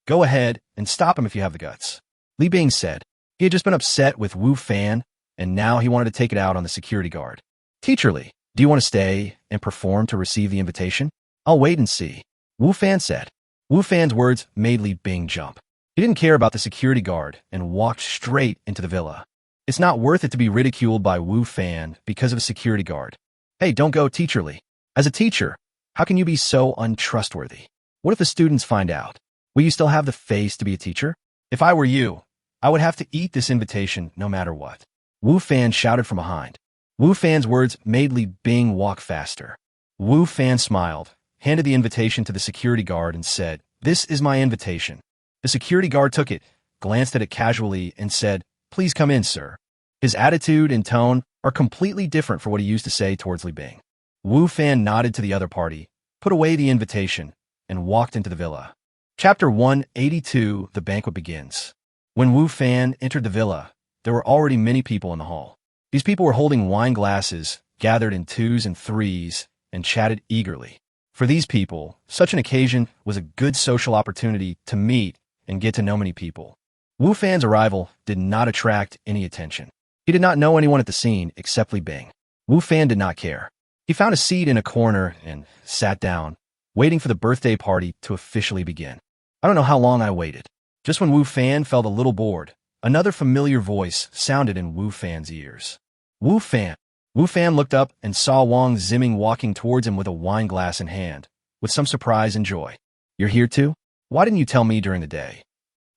Go ahead and stop him if you have the guts. Li Bing said. He had just been upset with Wu Fan, and now he wanted to take it out on the security guard. Teacher Li, do you want to stay and perform to receive the invitation? I'll wait and see. Wu Fan said. Wu Fan's words made Li Bing jump. He didn't care about the security guard and walked straight into the villa. It's not worth it to be ridiculed by Wu Fan because of a security guard. Hey, don't go, Teacher Li. As a teacher, how can you be so untrustworthy? What if the students find out? Will you still have the face to be a teacher? If I were you, I would have to eat this invitation no matter what. Wu Fan shouted from behind. Wu Fan's words made Li Bing walk faster. Wu Fan smiled, handed the invitation to the security guard and said, This is my invitation. The security guard took it, glanced at it casually, and said, Please come in, sir. His attitude and tone are completely different from what he used to say towards Li Bing. Wu Fan nodded to the other party, put away the invitation, and walked into the villa. Chapter 182, The Banquet Begins. When Wu Fan entered the villa, there were already many people in the hall. These people were holding wine glasses, gathered in twos and threes, and chatted eagerly. For these people, such an occasion was a good social opportunity to meet and get to know many people. Wu Fan's arrival did not attract any attention. He did not know anyone at the scene except Li Bing. Wu Fan did not care. He found a seat in a corner and sat down, waiting for the birthday party to officially begin. I don't know how long I waited. Just when Wu Fan felt a little bored, another familiar voice sounded in Wu Fan's ears. Wu Fan. Wu Fan looked up and saw Wang Ziming walking towards him with a wine glass in hand, with some surprise and joy. You're here too? Why didn't you tell me during the day?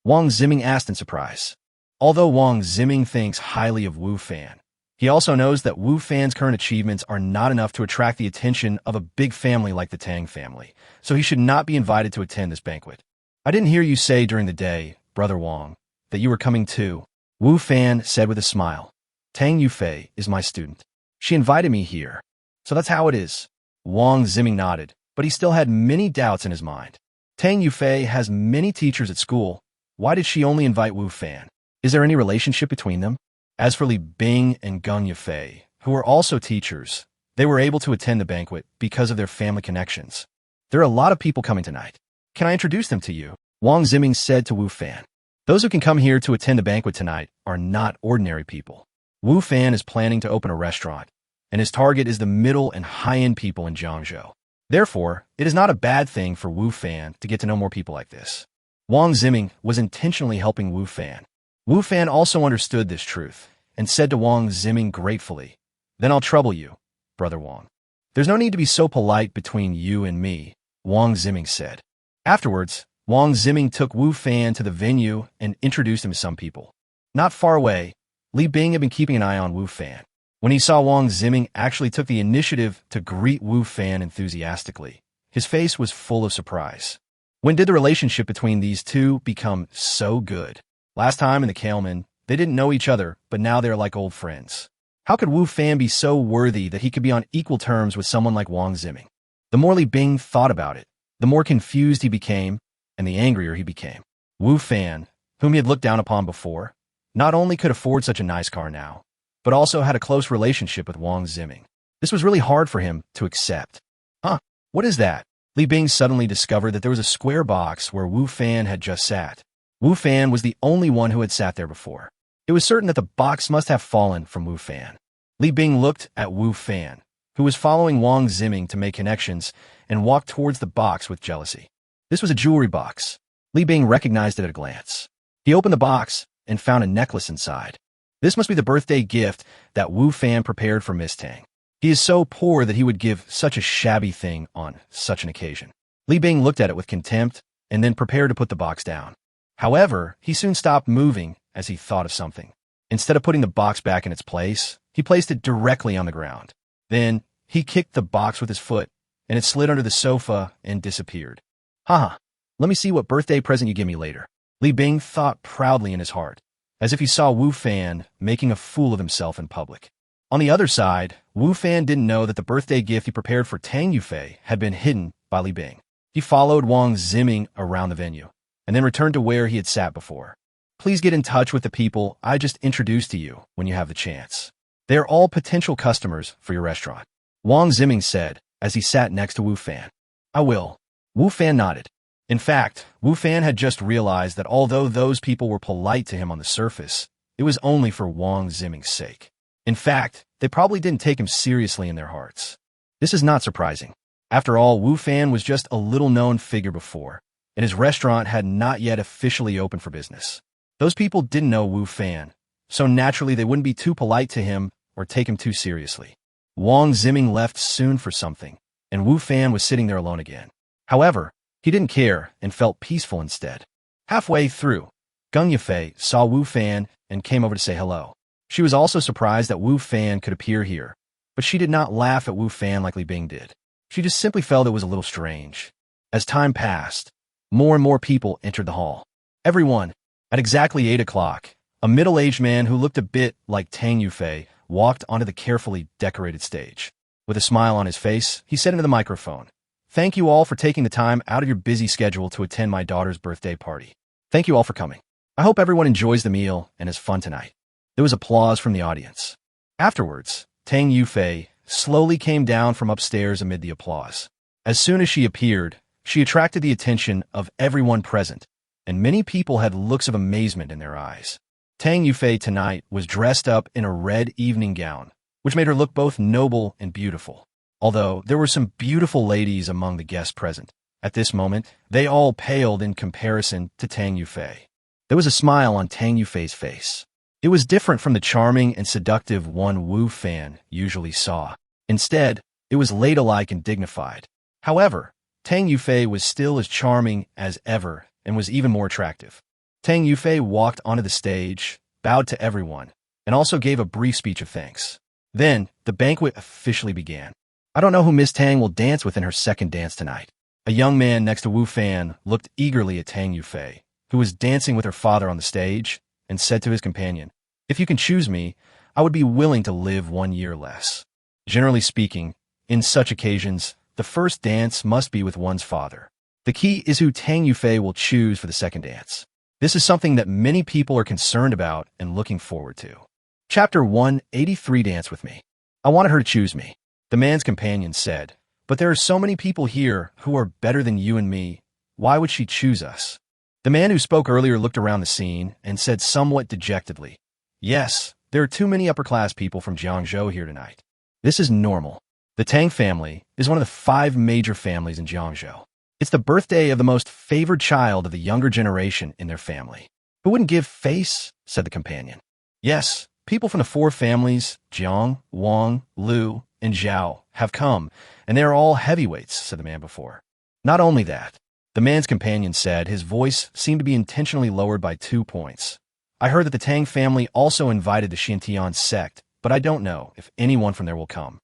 Wang Ziming asked in surprise. Although Wang Ziming thinks highly of Wu Fan, he also knows that Wu Fan's current achievements are not enough to attract the attention of a big family like the Tang family, so he should not be invited to attend this banquet. I didn't hear you say during the day, Brother Wang, that you were coming too, Wu Fan said with a smile. Tang Yufei is my student. She invited me here. So that's how it is. Wang Ziming nodded, but he still had many doubts in his mind. Tang Yufei has many teachers at school. Why did she only invite Wu Fan? Is there any relationship between them? As for Li Bing and Gung Yufei, who were also teachers, they were able to attend the banquet because of their family connections. There are a lot of people coming tonight. Can I introduce them to you? Wang Ziming said to Wu Fan. Those who can come here to attend the banquet tonight are not ordinary people. Wu Fan is planning to open a restaurant, and his target is the middle and high-end people in Jiangzhou. Therefore, it is not a bad thing for Wu Fan to get to know more people like this. Wang Ziming was intentionally helping Wu Fan. Wu Fan also understood this truth and said to Wang Ziming gratefully, Then I'll trouble you, Brother Wang. There's no need to be so polite between you and me, Wang Ziming said. Afterwards, Wang Ziming took Wu Fan to the venue and introduced him to some people. Not far away, Li Bing had been keeping an eye on Wu Fan. When he saw Wang Ziming actually took the initiative to greet Wu Fan enthusiastically, his face was full of surprise. When did the relationship between these two become so good? Last time in the Kailman, They didn't know each other, but now they're like old friends. How could Wu Fan be so worthy that he could be on equal terms with someone like Wang Ziming? The more Li Bing thought about it, the more confused he became, and the angrier he became. Wu Fan, whom he had looked down upon before, not only could afford such a nice car now, but also had a close relationship with Wang Ziming. This was really hard for him to accept. Huh, what is that? Li Bing suddenly discovered that there was a square box where Wu Fan had just sat. Wu Fan was the only one who had sat there before. It was certain that the box must have fallen from Wu Fan. Li Bing looked at Wu Fan, who was following Wang Ziming to make connections, and walked towards the box with jealousy. This was a jewelry box. Li Bing recognized it at a glance. He opened the box and found a necklace inside. This must be the birthday gift that Wu Fan prepared for Miss Tang. He is so poor that he would give such a shabby thing on such an occasion. Li Bing looked at it with contempt and then prepared to put the box down. However, he soon stopped moving as he thought of something. Instead of putting the box back in its place, he placed it directly on the ground. Then, he kicked the box with his foot, and it slid under the sofa and disappeared. Haha, let me see what birthday present you give me later. Li Bing thought proudly in his heart, as if he saw Wu Fan making a fool of himself in public. On the other side, Wu Fan didn't know that the birthday gift he prepared for Tang Yufei had been hidden by Li Bing. He followed Wang Ziming around the venue, and then returned to where he had sat before. Please get in touch with the people I just introduced to you when you have the chance. They are all potential customers for your restaurant. Wang Ziming said as he sat next to Wu Fan. I will. Wu Fan nodded. In fact, Wu Fan had just realized that although those people were polite to him on the surface, it was only for Wang Ziming's sake. In fact, they probably didn't take him seriously in their hearts. This is not surprising. After all, Wu Fan was just a little-known figure before, and his restaurant had not yet officially opened for business. Those people didn't know Wu Fan, so naturally they wouldn't be too polite to him or take him too seriously. Wang Ziming left soon for something, and Wu Fan was sitting there alone again. However, he didn't care and felt peaceful instead. Halfway through, Gung Yufei saw Wu Fan and came over to say hello. She was also surprised that Wu Fan could appear here, but she did not laugh at Wu Fan like Li Bing did. She just simply felt it was a little strange. As time passed, more and more people entered the hall. Everyone. At exactly 8 o'clock, a middle-aged man who looked a bit like Tang Yufei walked onto the carefully decorated stage. With a smile on his face, he said into the microphone, "Thank you all for taking the time out of your busy schedule to attend my daughter's birthday party. Thank you all for coming. I hope everyone enjoys the meal and has fun tonight." There was applause from the audience. Afterwards, Tang Yufei slowly came down from upstairs amid the applause. As soon as she appeared, she attracted the attention of everyone present, and many people had looks of amazement in their eyes. Tang Yufei tonight was dressed up in a red evening gown, which made her look both noble and beautiful. Although there were some beautiful ladies among the guests present, at this moment, they all paled in comparison to Tang Yufei. There was a smile on Tang Yufei's face. It was different from the charming and seductive one Wu Fan usually saw. Instead, it was ladylike and dignified. However, Tang Yufei was still as charming as ever and was even more attractive. Tang Yufei walked onto the stage, bowed to everyone, and also gave a brief speech of thanks. Then, the banquet officially began. I don't know who Miss Tang will dance with in her second dance tonight. A young man next to Wu Fan looked eagerly at Tang Yufei, who was dancing with her father on the stage, and said to his companion, "If you can choose me, I would be willing to live 1 year less." Generally speaking, in such occasions, the first dance must be with one's father. The key is who Tang Yufei will choose for the second dance. This is something that many people are concerned about and looking forward to. Chapter 183 Dance with Me. I wanted her to choose me, the man's companion said, but there are so many people here who are better than you and me. Why would she choose us? The man who spoke earlier looked around the scene and said somewhat dejectedly, "Yes, there are too many upper-class people from Jiangzhou here tonight. This is normal. The Tang family is one of the 5 major families in Jiangzhou. It's the birthday of the most favored child of the younger generation in their family." "Who wouldn't give face?" said the companion. "Yes, people from the 4 families, Jiang, Wang, Lu, and Zhao, have come, and they are all heavyweights," said the man before. "Not only that," the man's companion said, his voice seemed to be intentionally lowered by 2 points. "I heard that the Tang family also invited the Xiantian sect, but I don't know if anyone from there will come."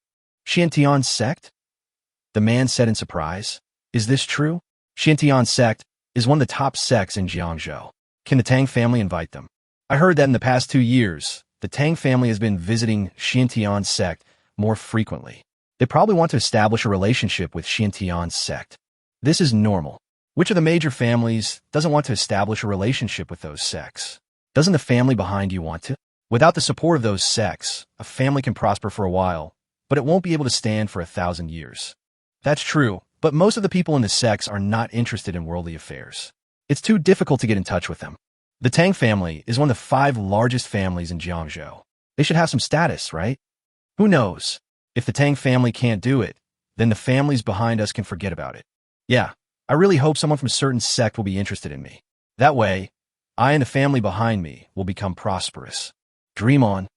"Xiantian sect?" the man said in surprise. "Is this true? Xiantian sect is one of the top sects in Jiangzhou. Can the Tang family invite them?" I heard that in the past 2 years, the Tang family has been visiting Xintian's sect more frequently. They probably want to establish a relationship with Xintian's sect. This is normal. Which of the major families doesn't want to establish a relationship with those sects? Doesn't the family behind you want to? Without the support of those sects, a family can prosper for a while, but it won't be able to stand for 1,000 years. That's true, but most of the people in the sects are not interested in worldly affairs. It's too difficult to get in touch with them. The Tang family is one of the 5 largest families in Jiangzhou. They should have some status, right? Who knows? If the Tang family can't do it, then the families behind us can forget about it. Yeah, I really hope someone from a certain sect will be interested in me. That way, I and the family behind me will become prosperous. Dream on.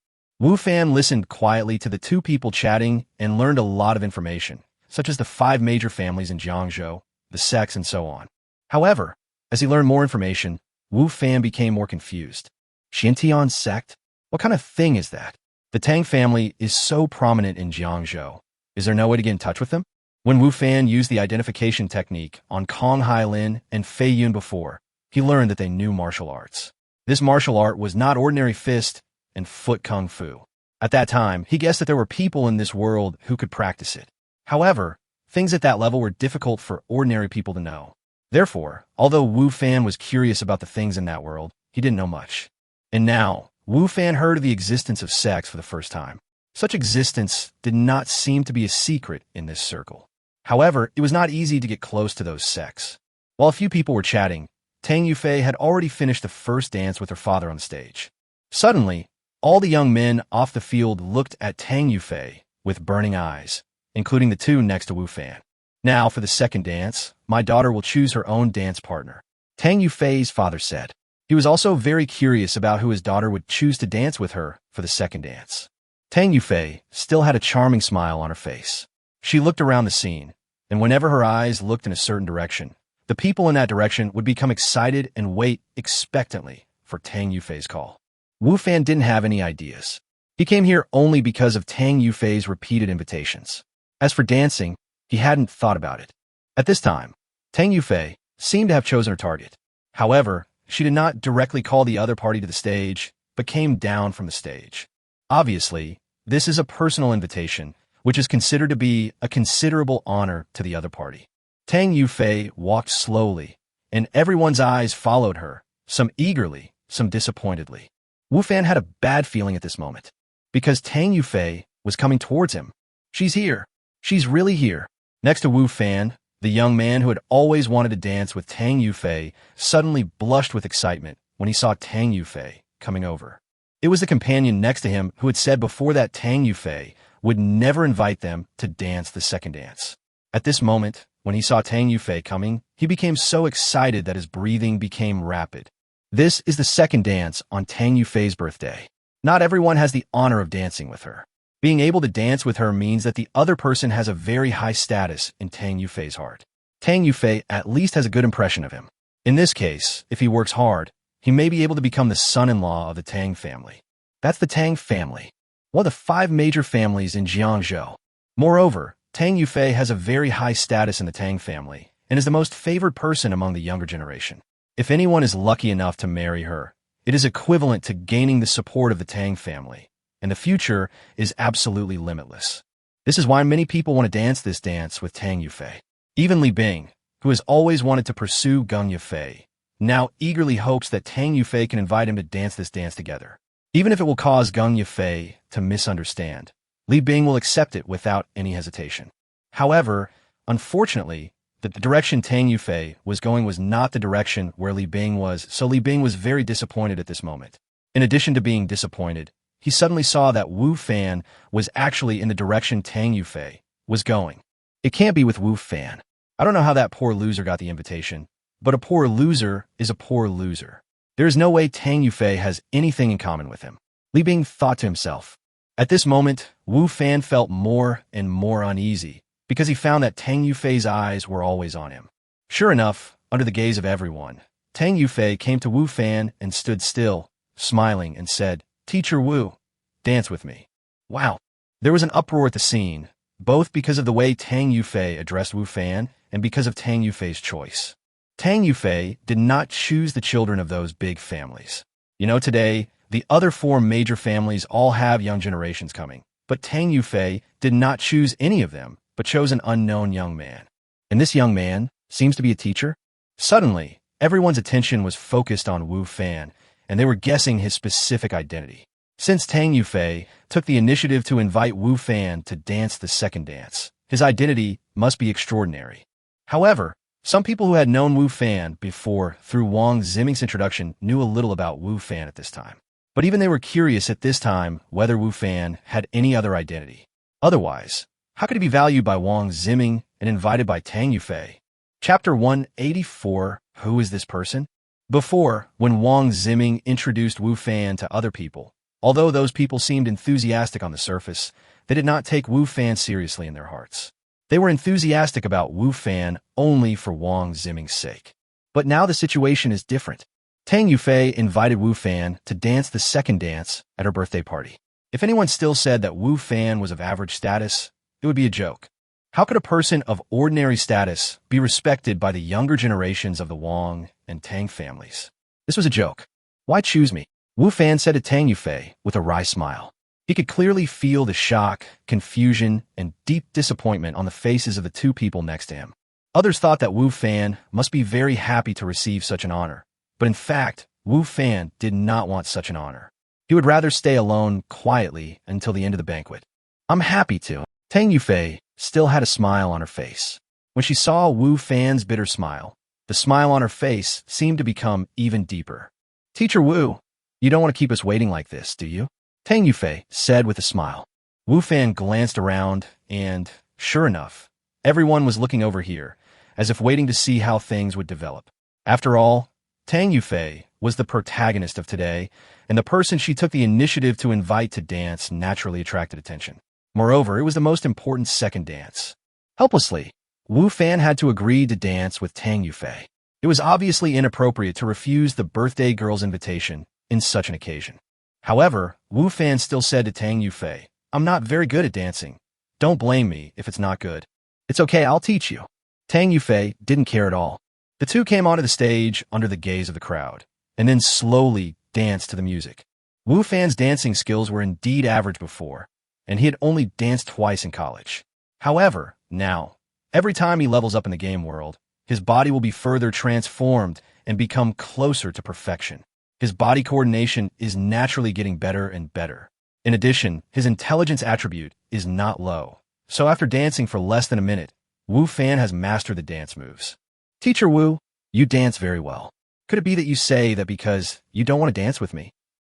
Wu Fan listened quietly to the 2 people chatting and learned a lot of information, such as the 5 major families in Jiangzhou, the sects, and so on. However, as he learned more information, Wu Fan became more confused. Xintian's sect? What kind of thing is that? The Tang family is so prominent in Jiangzhou. Is there no way to get in touch with them? When Wu Fan used the identification technique on Kong Hailin and Fei Yun before, he learned that they knew martial arts. This martial art was not ordinary fist and foot kung fu. At that time, he guessed that there were people in this world who could practice it. However, things at that level were difficult for ordinary people to know. Therefore, although Wu Fan was curious about the things in that world, he didn't know much. And now, Wu Fan heard of the existence of sects for the first time. Such existence did not seem to be a secret in this circle. However, it was not easy to get close to those sects. While a few people were chatting, Tang Yufei had already finished the first dance with her father on the stage. Suddenly, all the young men off the field looked at Tang Yufei with burning eyes, including the 2 next to Wu Fan. Now, for the second dance, my daughter will choose her own dance partner, Tang Yufei's father said. He was also very curious about who his daughter would choose to dance with her for the second dance. Tang Yufei still had a charming smile on her face. She looked around the scene, and whenever her eyes looked in a certain direction, the people in that direction would become excited and wait expectantly for Tang Yufei's call. Wu Fan didn't have any ideas. He came here only because of Tang Yufei's repeated invitations. As for dancing, he hadn't thought about it. At this time, Tang Yufei seemed to have chosen her target. However, she did not directly call the other party to the stage, but came down from the stage. Obviously, this is a personal invitation, which is considered to be a considerable honor to the other party. Tang Yufei walked slowly, and everyone's eyes followed her, some eagerly, some disappointedly. Wu Fan had a bad feeling at this moment, because Tang Yufei was coming towards him. She's here. She's really here. Next to Wu Fan, the young man who had always wanted to dance with Tang Yufei suddenly blushed with excitement when he saw Tang Yufei coming over. It was the companion next to him who had said before that Tang Yufei would never invite them to dance the second dance. At this moment, when he saw Tang Yufei coming, he became so excited that his breathing became rapid. This is the second dance on Tang Yufei's birthday. Not everyone has the honor of dancing with her. Being able to dance with her means that the other person has a very high status in Tang Yufei's heart. Tang Yufei at least has a good impression of him. In this case, if he works hard, he may be able to become the son-in-law of the Tang family. That's the Tang family, one of the 5 major families in Jiangzhou. Moreover, Tang Yufei has a very high status in the Tang family and is the most favored person among the younger generation. If anyone is lucky enough to marry her, it is equivalent to gaining the support of the Tang family, and the future is absolutely limitless. This is why many people want to dance this dance with Tang Yufei. Even Li Bing, who has always wanted to pursue Gung Yufei, now eagerly hopes that Tang Yufei can invite him to dance this dance together. Even if it will cause Gung Yufei to misunderstand, Li Bing will accept it without any hesitation. However, unfortunately, the direction Tang Yufei was going was not the direction where Li Bing was, so Li Bing was very disappointed at this moment. In addition to being disappointed, he suddenly saw that Wu Fan was actually in the direction Tang Yufei was going. It can't be with Wu Fan. I don't know how that poor loser got the invitation, but a poor loser is a poor loser. There is no way Tang Yufei has anything in common with him. Li Bing thought to himself. At this moment, Wu Fan felt more and more uneasy because he found that Tang Yufei's eyes were always on him. Sure enough, under the gaze of everyone, Tang Yufei came to Wu Fan and stood still, smiling, and said, "Teacher Wu, dance with me." Wow. There was an uproar at the scene, both because of the way Tang Yufei addressed Wu Fan and because of Tang Yufei's choice. Tang Yufei did not choose the children of those big families. Today, the other four major families all have young generations coming, but Tang Yufei did not choose any of them, but chose an unknown young man. And this young man seems to be a teacher? Suddenly, everyone's attention was focused on Wu Fan, and they were guessing his specific identity. Since Tang Yufei took the initiative to invite Wu Fan to dance the second dance, his identity must be extraordinary. However, some people who had known Wu Fan before through Wang Ziming's introduction knew a little about Wu Fan at this time. But even they were curious at this time whether Wu Fan had any other identity. Otherwise, how could he be valued by Wang Ziming and invited by Tang Yufei? Chapter 184, Who is this person? Before, when Wang Ziming introduced Wu Fan to other people, although those people seemed enthusiastic on the surface, they did not take Wu Fan seriously in their hearts. They were enthusiastic about Wu Fan only for Wang Ziming's sake. But now the situation is different. Tang Yufei invited Wu Fan to dance the second dance at her birthday party. If anyone still said that Wu Fan was of average status, it would be a joke. How could a person of ordinary status be respected by the younger generations of the Wang and Tang families? This was a joke. Why choose me? Wu Fan said to Tang Yufei with a wry smile. He could clearly feel the shock, confusion, and deep disappointment on the faces of the two people next to him. Others thought that Wu Fan must be very happy to receive such an honor. But in fact, Wu Fan did not want such an honor. He would rather stay alone quietly until the end of the banquet. I'm happy to. Tang Yufei still had a smile on her face. When she saw Wu Fan's bitter smile, the smile on her face seemed to become even deeper. Teacher Wu, you don't want to keep us waiting like this, do you? Tang Yufei said with a smile. Wu Fan glanced around and, sure enough, everyone was looking over here, as if waiting to see how things would develop. After all, Tang Yufei was the protagonist of today, and the person she took the initiative to invite to dance naturally attracted attention. Moreover, it was the most important second dance. Helplessly, Wu Fan had to agree to dance with Tang Yufei. It was obviously inappropriate to refuse the birthday girl's invitation in such an occasion. However, Wu Fan still said to Tang Yufei, I'm not very good at dancing. Don't blame me if it's not good. It's okay, I'll teach you. Tang Yufei didn't care at all. The two came onto the stage under the gaze of the crowd, and then slowly danced to the music. Wu Fan's dancing skills were indeed average before, and he had only danced twice in college. However, now, every time he levels up in the game world, his body will be further transformed and become closer to perfection. His body coordination is naturally getting better and better. In addition, his intelligence attribute is not low. So after dancing for less than a minute, Wu Fan has mastered the dance moves. Teacher Wu, you dance very well. Could it be that you say that because you don't want to dance with me?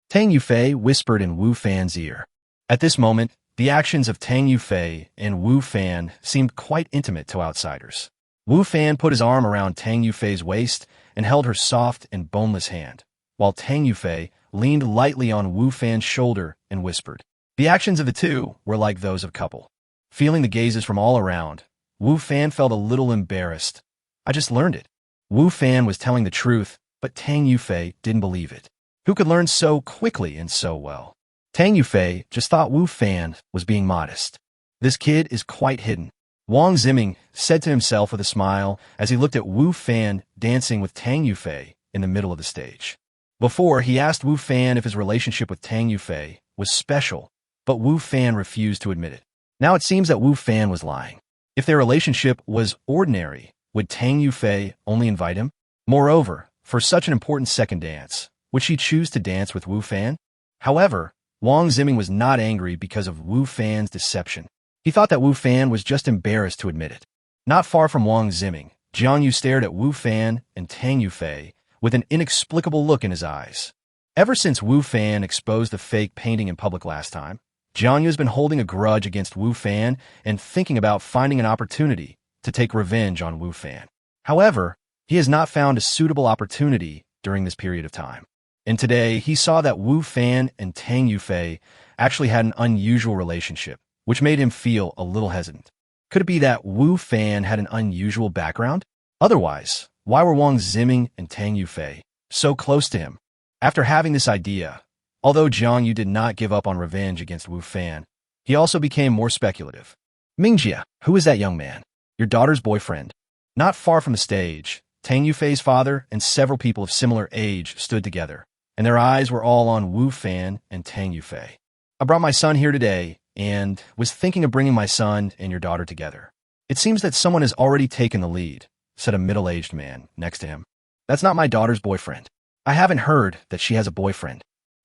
Tang Yufei whispered in Wu Fan's ear. At this moment, the actions of Tang Yufei and Wu Fan seemed quite intimate to outsiders. Wu Fan put his arm around Tang Yufei's waist and held her soft and boneless hand, while Tang Yufei leaned lightly on Wu Fan's shoulder and whispered. The actions of the two were like those of a couple. Feeling the gazes from all around, Wu Fan felt a little embarrassed. I just learned it. Wu Fan was telling the truth, but Tang Yufei didn't believe it. Who could learn so quickly and so well? Tang Yufei just thought Wu Fan was being modest. This kid is quite hidden. Wang Ziming said to himself with a smile as he looked at Wu Fan dancing with Tang Yufei in the middle of the stage. Before, he asked Wu Fan if his relationship with Tang Yufei was special, but Wu Fan refused to admit it. Now it seems that Wu Fan was lying. If their relationship was ordinary, would Tang Yufei only invite him? Moreover, for such an important second dance, would she choose to dance with Wu Fan? However, Wang Ziming was not angry because of Wu Fan's deception. He thought that Wu Fan was just embarrassed to admit it. Not far from Wang Ziming, Jiang Yu stared at Wu Fan and Tang Yufei with an inexplicable look in his eyes. Ever since Wu Fan exposed the fake painting in public last time, Jiang Yu has been holding a grudge against Wu Fan and thinking about finding an opportunity to take revenge on Wu Fan. However, he has not found a suitable opportunity during this period of time. And today, he saw that Wu Fan and Tang Yufei actually had an unusual relationship, which made him feel a little hesitant. Could it be that Wu Fan had an unusual background? Otherwise, why were Wang Ziming and Tang Yufei so close to him? After having this idea, although Jiang Yu did not give up on revenge against Wu Fan, he also became more speculative. Mingjia, who is that young man? Your daughter's boyfriend. Not far from the stage, Tang Yufei's father and several people of similar age stood together, and their eyes were all on Wu Fan and Tang Yufei. I brought my son here today and was thinking of bringing my son and your daughter together. It seems that someone has already taken the lead, said a middle-aged man next to him. That's not my daughter's boyfriend. I haven't heard that she has a boyfriend.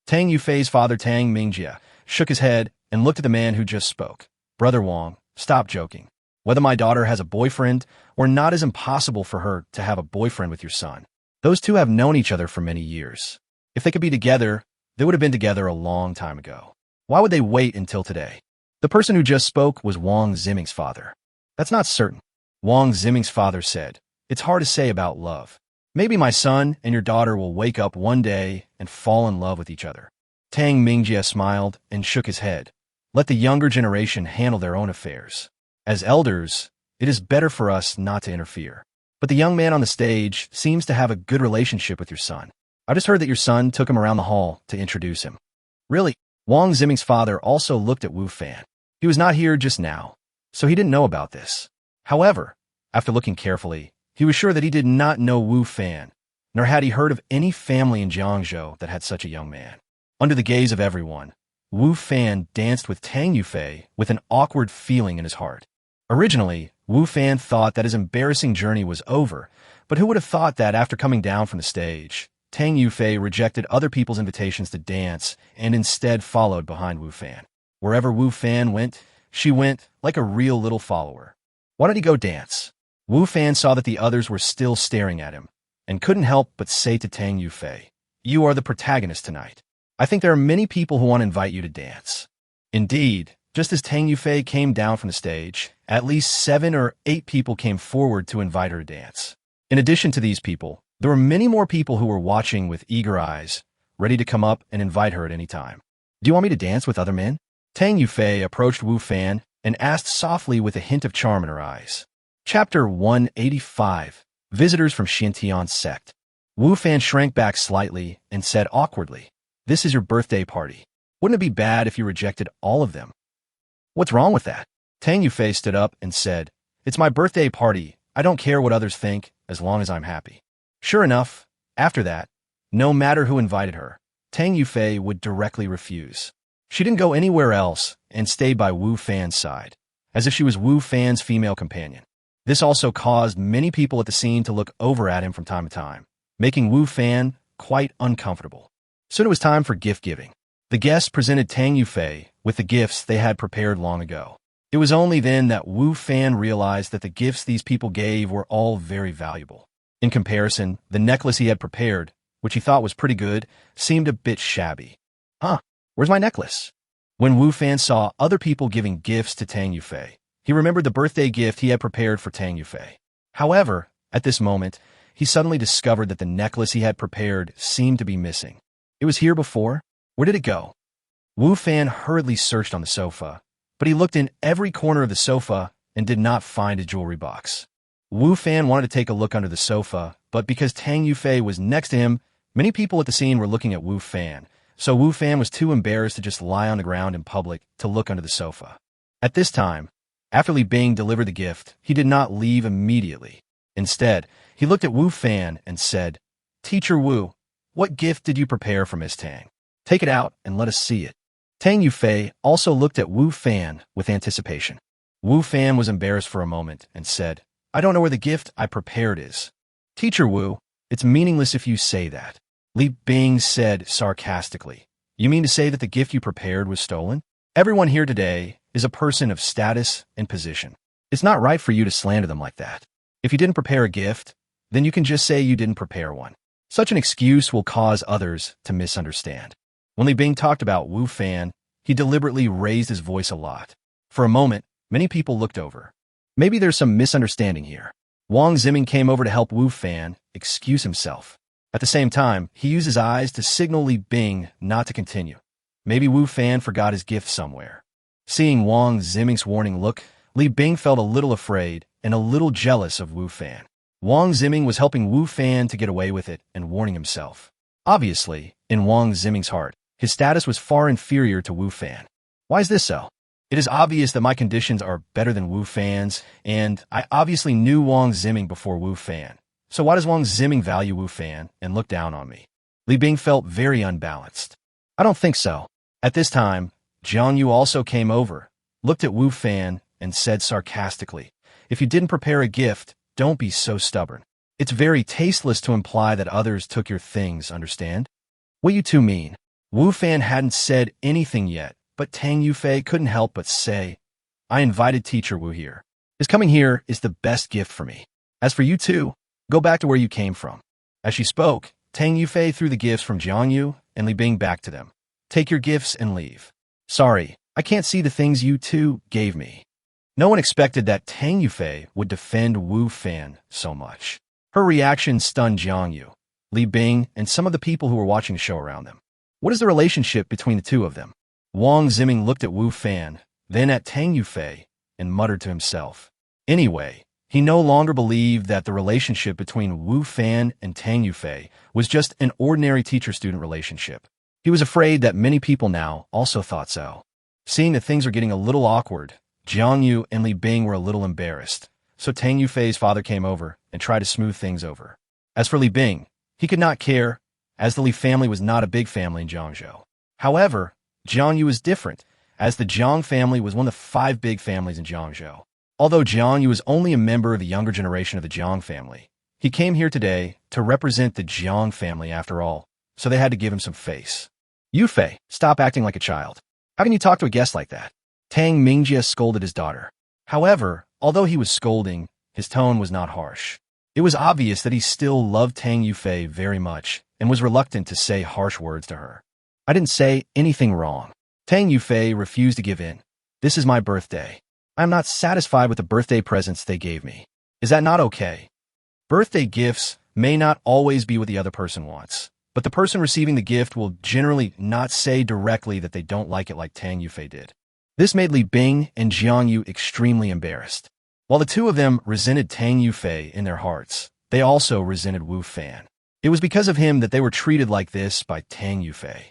Tang Yufei's father, Tang Mingjie, shook his head and looked at the man who just spoke. Brother Wang, stop joking. Whether my daughter has a boyfriend or not is impossible for her to have a boyfriend with your son. Those two have known each other for many years. If they could be together, they would have been together a long time ago. Why would they wait until today? The person who just spoke was Wang Ziming's father. That's not certain. Wang Ziming's father said, it's hard to say about love. Maybe my son and your daughter will wake up one day and fall in love with each other. Tang Mingjie smiled and shook his head. Let the younger generation handle their own affairs. As elders, it is better for us not to interfere. But the young man on the stage seems to have a good relationship with your son. I just heard that your son took him around the hall to introduce him. Really? Wang Ziming's father also looked at Wu Fan. He was not here just now, so he didn't know about this. However, after looking carefully, he was sure that he did not know Wu Fan, nor had he heard of any family in Jiangzhou that had such a young man. Under the gaze of everyone, Wu Fan danced with Tang Yufei with an awkward feeling in his heart. Originally, Wu Fan thought that his embarrassing journey was over, but who would have thought that after coming down from the stage, Tang Yufei rejected other people's invitations to dance and instead followed behind Wu Fan. Wherever Wu Fan went, she went like a real little follower. Why did he go dance? Wu Fan saw that the others were still staring at him and couldn't help but say to Tang Yufei, you are the protagonist tonight. I think there are many people who want to invite you to dance. Indeed, just as Tang Yufei came down from the stage, at least 7 or 8 people came forward to invite her to dance. In addition to these people, there were many more people who were watching with eager eyes, ready to come up and invite her at any time. Do you want me to dance with other men? Tang Yufei approached Wu Fan and asked softly with a hint of charm in her eyes. Chapter 185, Visitors from Xintian Sect. Wu Fan shrank back slightly and said awkwardly, this is your birthday party. Wouldn't it be bad if you rejected all of them? What's wrong with that? Tang Yufei stood up and said, it's my birthday party. I don't care what others think as long as I'm happy. Sure enough, after that, no matter who invited her, Tang Yufei would directly refuse. She didn't go anywhere else and stayed by Wu Fan's side, as if she was Wu Fan's female companion. This also caused many people at the scene to look over at him from time to time, making Wu Fan quite uncomfortable. Soon it was time for gift giving. The guests presented Tang Yufei with the gifts they had prepared long ago. It was only then that Wu Fan realized that the gifts these people gave were all very valuable. In comparison, the necklace he had prepared, which he thought was pretty good, seemed a bit shabby. Huh, where's my necklace? When Wu Fan saw other people giving gifts to Tang Yufei, he remembered the birthday gift he had prepared for Tang Yufei. However, at this moment, he suddenly discovered that the necklace he had prepared seemed to be missing. It was here before? Where did it go? Wu Fan hurriedly searched on the sofa, but he looked in every corner of the sofa and did not find a jewelry box. Wu Fan wanted to take a look under the sofa, but because Tang Yufei was next to him, many people at the scene were looking at Wu Fan, so Wu Fan was too embarrassed to just lie on the ground in public to look under the sofa. At this time, after Li Bing delivered the gift, he did not leave immediately. Instead, he looked at Wu Fan and said, Teacher Wu, what gift did you prepare for Miss Tang? Take it out and let us see it. Tang Yufei also looked at Wu Fan with anticipation. Wu Fan was embarrassed for a moment and said, I don't know where the gift I prepared is. Teacher Wu, it's meaningless if you say that. Li Bing said sarcastically, you mean to say that the gift you prepared was stolen? Everyone here today is a person of status and position. It's not right for you to slander them like that. If you didn't prepare a gift, then you can just say you didn't prepare one. Such an excuse will cause others to misunderstand. When Li Bing talked about Wu Fan, he deliberately raised his voice a lot. For a moment, many people looked over. Maybe there's some misunderstanding here. Wang Ziming came over to help Wu Fan excuse himself. At the same time, he used his eyes to signal Li Bing not to continue. Maybe Wu Fan forgot his gift somewhere. Seeing Wang Ziming's warning look, Li Bing felt a little afraid and a little jealous of Wu Fan. Wang Ziming was helping Wu Fan to get away with it and warning himself. Obviously, in Wang Ziming's heart, his status was far inferior to Wu Fan. Why is this so? It is obvious that my conditions are better than Wu Fan's, and I obviously knew Wang Ziming before Wu Fan. So why does Wang Ziming value Wu Fan and look down on me? Li Bing felt very unbalanced. I don't think so. At this time, Jiang Yu also came over, looked at Wu Fan, and said sarcastically, "If you didn't prepare a gift, don't be so stubborn. It's very tasteless to imply that others took your things, understand?" "What you two mean?" Wu Fan hadn't said anything yet, but Tang Yufei couldn't help but say, "I invited teacher Wu here. His coming here is the best gift for me. As for you two, go back to where you came from." As she spoke, Tang Yufei threw the gifts from Jiang Yu and Li Bing back to them. "Take your gifts and leave. Sorry, I can't see the things you two gave me." No one expected that Tang Yufei would defend Wu Fan so much. Her reaction stunned Jiang Yu, Li Bing, and some of the people who were watching the show around them. What is the relationship between the two of them? Wang Ziming looked at Wu Fan, then at Tang Yufei, and muttered to himself. Anyway, he no longer believed that the relationship between Wu Fan and Tang Yufei was just an ordinary teacher-student relationship. He was afraid that many people now also thought so. Seeing that things were getting a little awkward, Jiang Yu and Li Bing were a little embarrassed, so Tang Yufei's father came over and tried to smooth things over. As for Li Bing, he could not care, as the Li family was not a big family in Jiangzhou. However, Jiang Yu was different, as the Jiang family was one of the 5 big families in Jiangzhou. Although Jiang Yu was only a member of the younger generation of the Jiang family, he came here today to represent the Jiang family after all, so they had to give him some face. "Yufei, stop acting like a child. How can you talk to a guest like that?" Tang Mingjie scolded his daughter. However, although he was scolding, his tone was not harsh. It was obvious that he still loved Tang Yufei very much and was reluctant to say harsh words to her. "I didn't say anything wrong." Tang Yufei refused to give in. "This is my birthday. I am not satisfied with the birthday presents they gave me. Is that not okay?" Birthday gifts may not always be what the other person wants, but the person receiving the gift will generally not say directly that they don't like it like Tang Yufei did. This made Li Bing and Jiang Yu extremely embarrassed. While the two of them resented Tang Yufei in their hearts, they also resented Wu Fan. It was because of him that they were treated like this by Tang Yufei.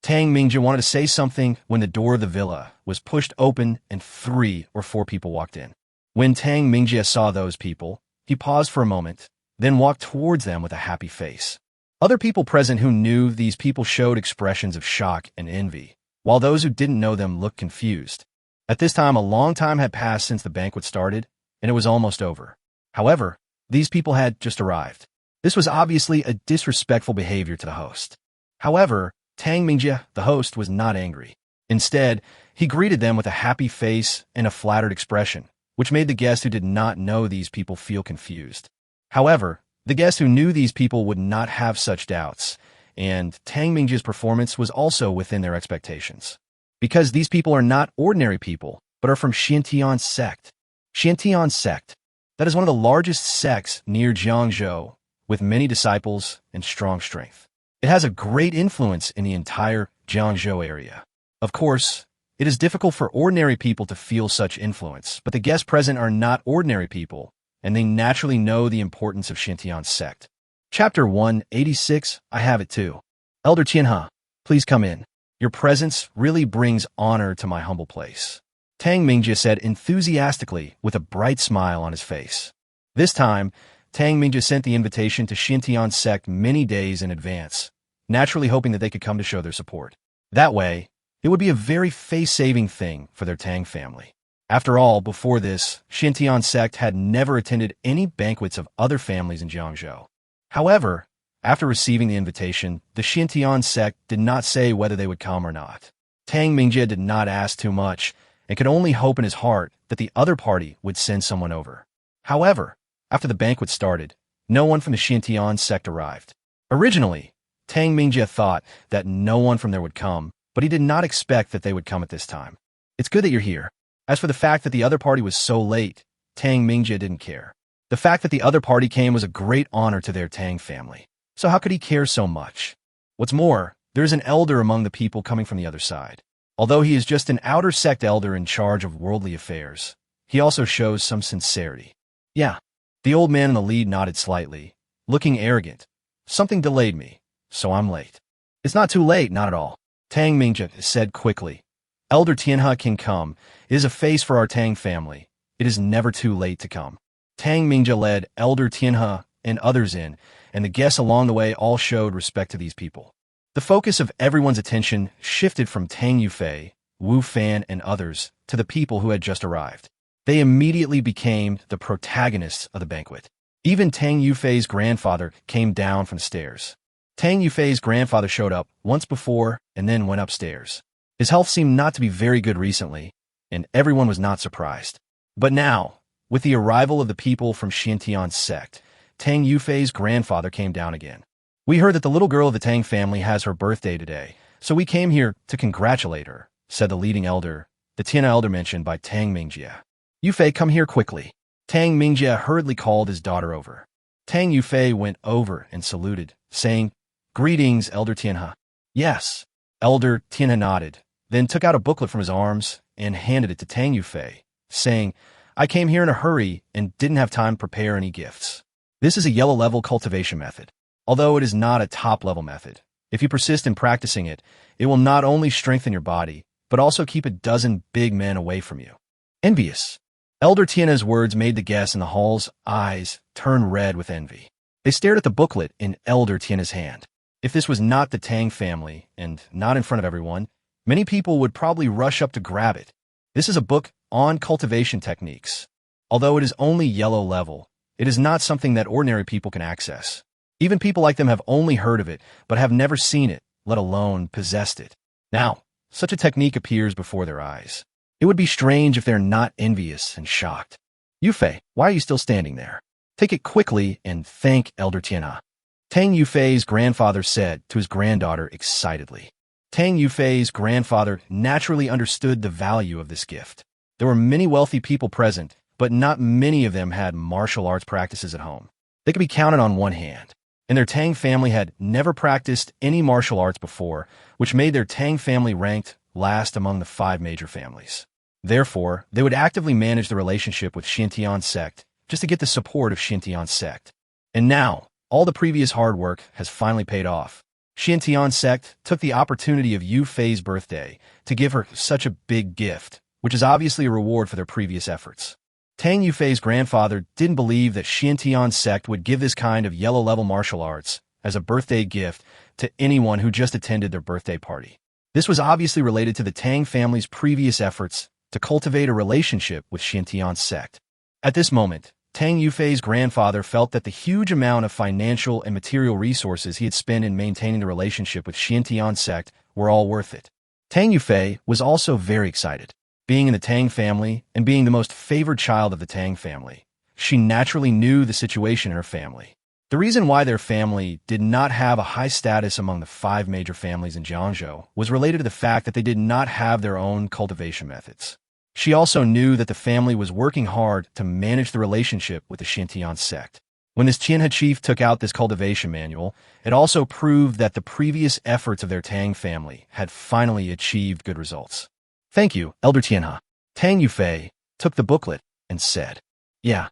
Tang Mingjie wanted to say something when the door of the villa was pushed open and 3 or 4 people walked in. When Tang Mingjie saw those people, he paused for a moment, then walked towards them with a happy face. Other people present who knew these people showed expressions of shock and envy, while those who didn't know them looked confused. At this time, a long time had passed since the banquet started, and it was almost over. However, these people had just arrived. This was obviously a disrespectful behavior to the host. However, Tang Mingjie, the host, was not angry. Instead, he greeted them with a happy face and a flattered expression, which made the guests who did not know these people feel confused. However, the guests who knew these people would not have such doubts, and Tang Mingjie's performance was also within their expectations. Because these people are not ordinary people, but are from Xintian sect. Xintian sect. That is one of the largest sects near Jiangzhou, with many disciples and strong strength. It has a great influence in the entire Jiangzhou area. Of course, it is difficult for ordinary people to feel such influence, but the guests present are not ordinary people, and they naturally know the importance of Xintian sect. Chapter 186, I have it too. Elder Tianhe, please come in. Your presence really brings honor to my humble place. Tang Mingjie said enthusiastically with a bright smile on his face. This time, Tang Mingjie sent the invitation to Xintian sect many days in advance, naturally hoping that they could come to show their support. That way, it would be a very face-saving thing for their Tang family. After all, before this, Xintian sect had never attended any banquets of other families in Jiangzhou. However, after receiving the invitation, the Xintian sect did not say whether they would come or not. Tang Mingjie did not ask too much and could only hope in his heart that the other party would send someone over. However, after the banquet started, no one from the Xintian sect arrived. Originally, Tang Mingjie thought that no one from there would come, but he did not expect that they would come at this time. It's good that you're here. As for the fact that the other party was so late, Tang Mingjie didn't care. The fact that the other party came was a great honor to their Tang family. So how could he care so much? What's more, there is an elder among the people coming from the other side. Although he is just an outer sect elder in charge of worldly affairs, he also shows some sincerity. Yeah. The old man in the lead nodded slightly, looking arrogant. Something delayed me, so I'm late. It's not too late, not at all. Tang Mingjie said quickly. Elder Tianhe can come. It is a face for our Tang family. It is never too late to come. Tang Mingjie led Elder Tianhe and others in, and the guests along the way all showed respect to these people. The focus of everyone's attention shifted from Tang Yufei, Wu Fan, and others to the people who had just arrived. They immediately became the protagonists of the banquet. Even Tang Yufei's grandfather came down from the stairs. Tang Yufei's grandfather showed up once before and then went upstairs. His health seemed not to be very good recently, and everyone was not surprised. But now, with the arrival of the people from Xiantian's sect, Tang Yufei's grandfather came down again. "We heard that the little girl of the Tang family has her birthday today, so we came here to congratulate her," said the leading elder, the Tiana elder mentioned by Tang Mingjie. "Yufei, come here quickly." Tang Mingjie hurriedly called his daughter over. Tang Yufei went over and saluted, saying, "Greetings, Elder Tianhe." "Yes." Elder Tianhe nodded, then took out a booklet from his arms and handed it to Tang Yufei, saying, "I came here in a hurry and didn't have time to prepare any gifts. This is a yellow-level cultivation method. Although it is not a top-level method, if you persist in practicing it, it will not only strengthen your body, but also keep a dozen big men away from you." Envious. Elder Tiana's words made the guests in the hall's eyes turn red with envy. They stared at the booklet in Elder Tiana's hand. If this was not the Tang family, and not in front of everyone, many people would probably rush up to grab it. This is a book on cultivation techniques. Although it is only yellow level, it is not something that ordinary people can access. Even people like them have only heard of it, but have never seen it, let alone possessed it. Now, such a technique appears before their eyes. It would be strange if they're not envious and shocked. "Yufei, why are you still standing there? Take it quickly and thank Elder Tianhe," Tang Yufei's grandfather said to his granddaughter excitedly. Tang Yufei's grandfather naturally understood the value of this gift. There were many wealthy people present, but not many of them had martial arts practices at home. They could be counted on one hand. And their Tang family had never practiced any martial arts before, which made their Tang family ranked last among the 5 major families. Therefore, they would actively manage the relationship with Xiantian's sect just to get the support of Xiantian's sect. And now, all the previous hard work has finally paid off. Xiantian's sect took the opportunity of Yu Fei's birthday to give her such a big gift, which is obviously a reward for their previous efforts. Tang Yufei's grandfather didn't believe that Xiantian's sect would give this kind of yellow-level martial arts as a birthday gift to anyone who just attended their birthday party. This was obviously related to the Tang family's previous efforts to cultivate a relationship with Xiantian's sect. At this moment, Tang Yufei's grandfather felt that the huge amount of financial and material resources he had spent in maintaining the relationship with Xiantian's sect were all worth it. Tang Yufei was also very excited. Being in the Tang family and being the most favored child of the Tang family, she naturally knew the situation in her family. The reason why their family did not have a high status among the 5 major families in Jiangzhou was related to the fact that they did not have their own cultivation methods. She also knew that the family was working hard to manage the relationship with the Xiantian sect. When this Tianhe chief took out this cultivation manual, it also proved that the previous efforts of their Tang family had finally achieved good results. "Thank you, Elder Tianhe." Tang Yufei took the booklet and said, "Yeah."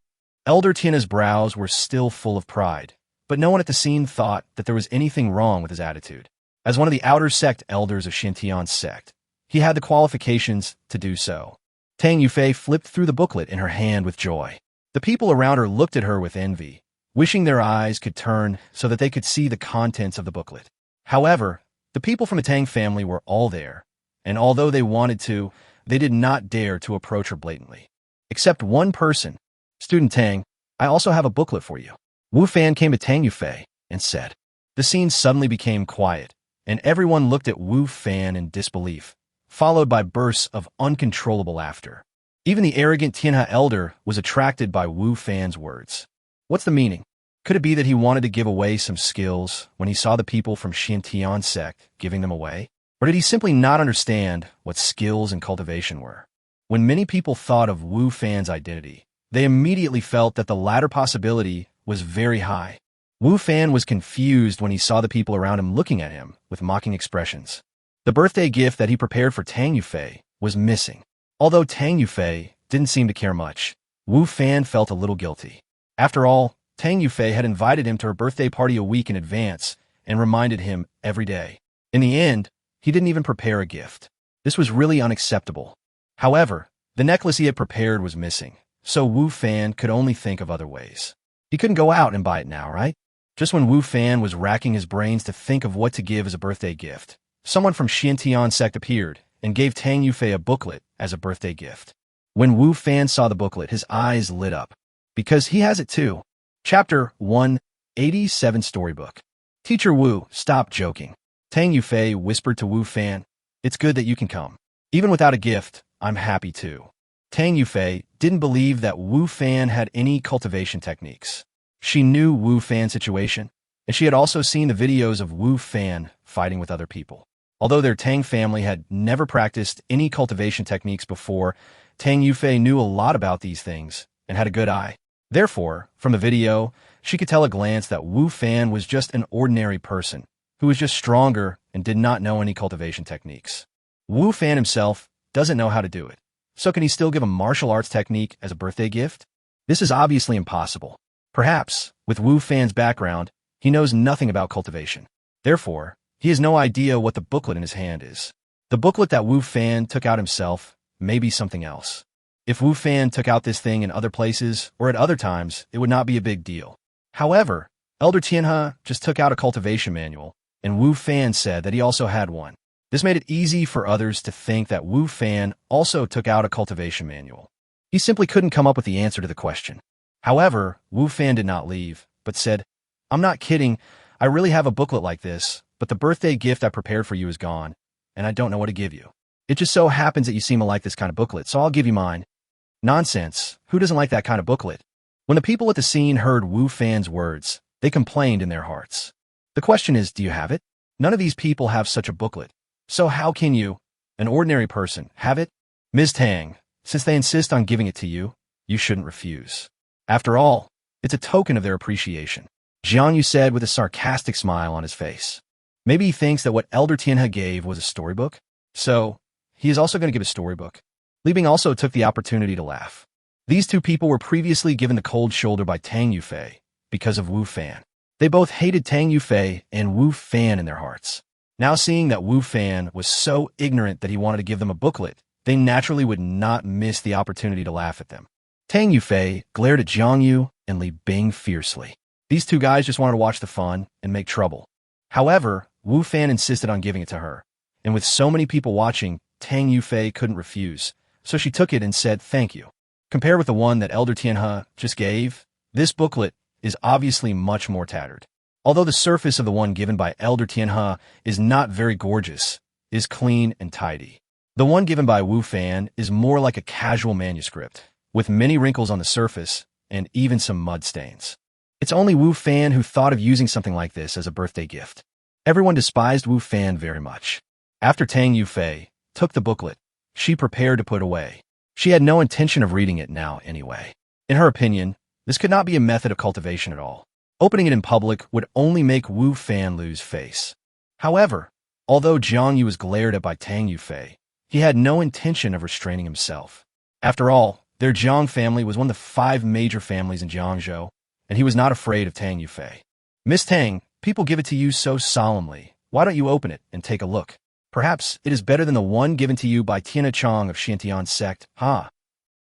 Elder Tianhe's brows were still full of pride, but no one at the scene thought that there was anything wrong with his attitude. As one of the outer sect elders of Xiantian's sect, he had the qualifications to do so. Tang Yufei flipped through the booklet in her hand with joy. The people around her looked at her with envy, wishing their eyes could turn so that they could see the contents of the booklet. However, the people from the Tang family were all there, and although they wanted to, they did not dare to approach her blatantly. Except one person. "Student Tang, I also have a booklet for you." Wu Fan came to Tang Yufei and said. The scene suddenly became quiet, and everyone looked at Wu Fan in disbelief, followed by bursts of uncontrollable laughter. Even the arrogant Tianhe elder was attracted by Wu Fan's words. What's the meaning? Could it be that he wanted to give away some skills when he saw the people from Xiantian sect giving them away? Or did he simply not understand what skills and cultivation were? When many people thought of Wu Fan's identity, they immediately felt that the latter possibility was very high. Wu Fan was confused when he saw the people around him looking at him with mocking expressions. The birthday gift that he prepared for Tang Yufei was missing. Although Tang Yufei didn't seem to care much, Wu Fan felt a little guilty. After all, Tang Yufei had invited him to her birthday party a week in advance and reminded him every day. In the end, he didn't even prepare a gift. This was really unacceptable. However, the necklace he had prepared was missing, so Wu Fan could only think of other ways. He couldn't go out and buy it now, right? Just when Wu Fan was racking his brains to think of what to give as a birthday gift, someone from Xiantian sect appeared and gave Tang Yufei a booklet as a birthday gift. When Wu Fan saw the booklet, his eyes lit up. Because he has it too. Chapter 187 Storybook. Teacher Wu, stop joking. Tang Yufei whispered to Wu Fan, it's good that you can come. Even without a gift, I'm happy too. Tang Yufei didn't believe that Wu Fan had any cultivation techniques. She knew Wu Fan's situation, and she had also seen the videos of Wu Fan fighting with other people. Although their Tang family had never practiced any cultivation techniques before, Tang Yufei knew a lot about these things and had a good eye. Therefore, from the video, she could tell at a glance that Wu Fan was just an ordinary person who was just stronger and did not know any cultivation techniques. Wu Fan himself doesn't know how to do it. So can he still give a martial arts technique as a birthday gift? This is obviously impossible. Perhaps, with Wu Fan's background, he knows nothing about cultivation. Therefore, he has no idea what the booklet in his hand is. The booklet that Wu Fan took out himself may be something else. If Wu Fan took out this thing in other places or at other times, it would not be a big deal. However, Elder Tianhe just took out a cultivation manual, and Wu Fan said that he also had one. This made it easy for others to think that Wu Fan also took out a cultivation manual. He simply couldn't come up with the answer to the question. However, Wu Fan did not leave, but said, I'm not kidding, I really have a booklet like this, but the birthday gift I prepared for you is gone, and I don't know what to give you. It just so happens that you seem to like this kind of booklet, so I'll give you mine. Nonsense, who doesn't like that kind of booklet? When the people at the scene heard Wu Fan's words, they complained in their hearts. The question is, do you have it? None of these people have such a booklet. So how can you, an ordinary person, have it? Ms. Tang, since they insist on giving it to you, you shouldn't refuse. After all, it's a token of their appreciation. Jiang Yu said with a sarcastic smile on his face. Maybe he thinks that what Elder Tianhe gave was a storybook, so he is also going to give a storybook. Li Bing also took the opportunity to laugh. These two people were previously given the cold shoulder by Tang Yufei because of Wu Fan. They both hated Tang Yufei and Wu Fan in their hearts. Now seeing that Wu Fan was so ignorant that he wanted to give them a booklet, they naturally would not miss the opportunity to laugh at them. Tang Yufei glared at Jiang Yu and Li Bing fiercely. These two guys just wanted to watch the fun and make trouble. However, Wu Fan insisted on giving it to her, and with so many people watching, Tang Yufei couldn't refuse, so she took it and said thank you. Compared with the one that Elder Tianhe just gave, this booklet is obviously much more tattered. Although the surface of the one given by Elder Tianhe is not very gorgeous, it is clean and tidy. The one given by Wu Fan is more like a casual manuscript, with many wrinkles on the surface and even some mud stains. It's only Wu Fan who thought of using something like this as a birthday gift. Everyone despised Wu Fan very much. After Tang Yufei took the booklet, she prepared to put away. She had no intention of reading it now anyway. In her opinion, this could not be a method of cultivation at all. Opening it in public would only make Wu Fan lose face. However, although Jiang Yu was glared at by Tang Yufei, he had no intention of restraining himself. After all, their Jiang family was one of the 5 major families in Jiangzhou, and he was not afraid of Tang Yufei. Miss Tang, people give it to you so solemnly. Why don't you open it and take a look? Perhaps it is better than the one given to you by Tianhe Chong of Xiantian sect, huh?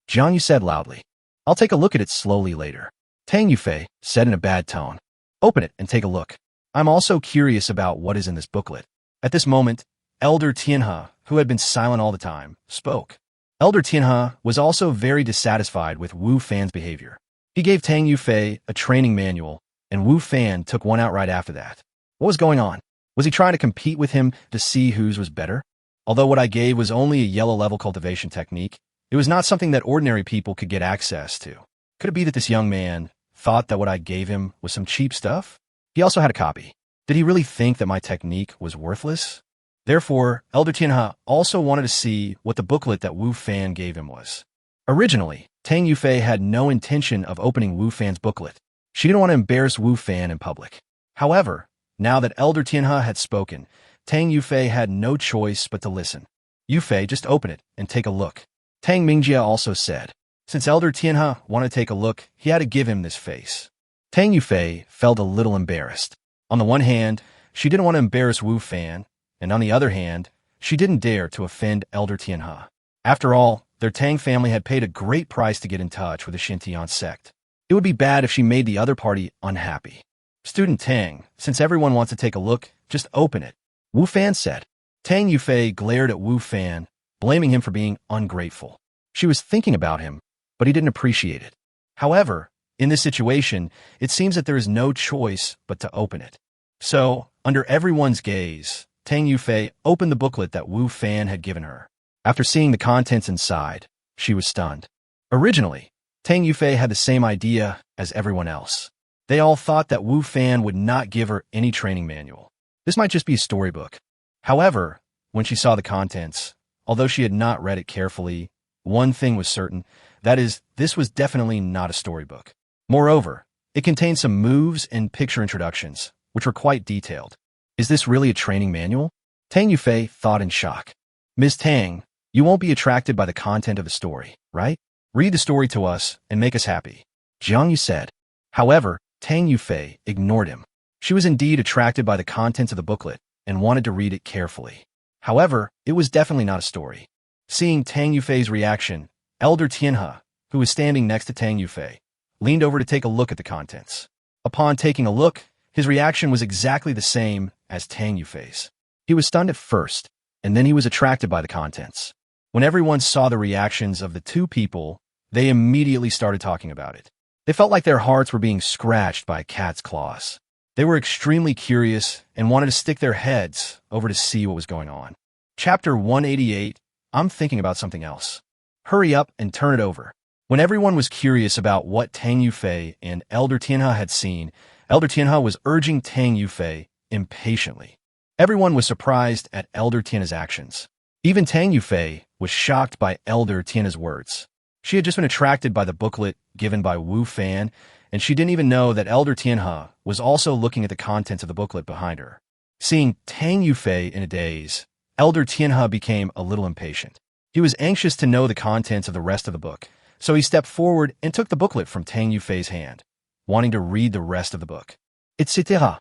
Jiang Yu said loudly. I'll take a look at it slowly later. Tang Yufei said in a bad tone. Open it and take a look. I'm also curious about what is in this booklet. At this moment, Elder Tianhe, who had been silent all the time, spoke. Elder Tianhe was also very dissatisfied with Wu Fan's behavior. He gave Tang Yufei a training manual, and Wu Fan took one out right after that. What was going on? Was he trying to compete with him to see whose was better? Although what I gave was only a yellow-level cultivation technique, it was not something that ordinary people could get access to. Could it be that this young man thought that what I gave him was some cheap stuff? He also had a copy. Did he really think that my technique was worthless? Therefore, Elder Tianhe also wanted to see what the booklet that Wu Fan gave him was. Originally, Tang Yufei had no intention of opening Wu Fan's booklet. She didn't want to embarrass Wu Fan in public. However, now that Elder Tianhe had spoken, Tang Yufei had no choice but to listen. Yufei, just open it and take a look. Tang Mingjie also said. Since Elder Tianhe wanted to take a look, he had to give him this face. Tang Yufei felt a little embarrassed. On the one hand, she didn't want to embarrass Wu Fan, and on the other hand, she didn't dare to offend Elder Tianhe. After all, their Tang family had paid a great price to get in touch with the Xintian sect. It would be bad if she made the other party unhappy. Student Tang, since everyone wants to take a look, just open it, Wu Fan said. Tang Yufei glared at Wu Fan, blaming him for being ungrateful. She was thinking about him, but he didn't appreciate it. However, in this situation, it seems that there is no choice but to open it. So, under everyone's gaze, Tang Yufei opened the booklet that Wu Fan had given her. After seeing the contents inside, she was stunned. Originally, Tang Yufei had the same idea as everyone else. They all thought that Wu Fan would not give her any training manual. This might just be a storybook. However, when she saw the contents, although she had not read it carefully, one thing was certain, that is, this was definitely not a storybook. Moreover, it contained some moves and picture introductions, which were quite detailed. Is this really a training manual? Tang Yufei thought in shock. Ms. Tang, you won't be attracted by the content of the story, right? Read the story to us and make us happy, Jiang Yu said. However, Tang Yufei ignored him. She was indeed attracted by the contents of the booklet and wanted to read it carefully. However, it was definitely not a story. Seeing Tang Yufei's reaction, Elder Tianhe, who was standing next to Tang Yufei, leaned over to take a look at the contents. Upon taking a look, his reaction was exactly the same as Tang Yufei's. He was stunned at first, and then he was attracted by the contents. When everyone saw the reactions of the two people, they immediately started talking about it. They felt like their hearts were being scratched by a cat's claws. They were extremely curious and wanted to stick their heads over to see what was going on. Chapter 188, I'm thinking about something else. Hurry up and turn it over. When everyone was curious about what Tang Yufei and Elder Tianhe had seen, Elder Tianhe was urging Tang Yufei impatiently. Everyone was surprised at Elder Tianhe's actions. Even Tang Yufei was shocked by Elder Tianhe's words. She had just been attracted by the booklet given by Wu Fan, and she didn't even know that Elder Tianhe was also looking at the contents of the booklet behind her. Seeing Tang Yufei in a daze, Elder Tianhe became a little impatient. He was anxious to know the contents of the rest of the book, so he stepped forward and took the booklet from Tang Yufei's hand, wanting to read the rest of the book. Etc.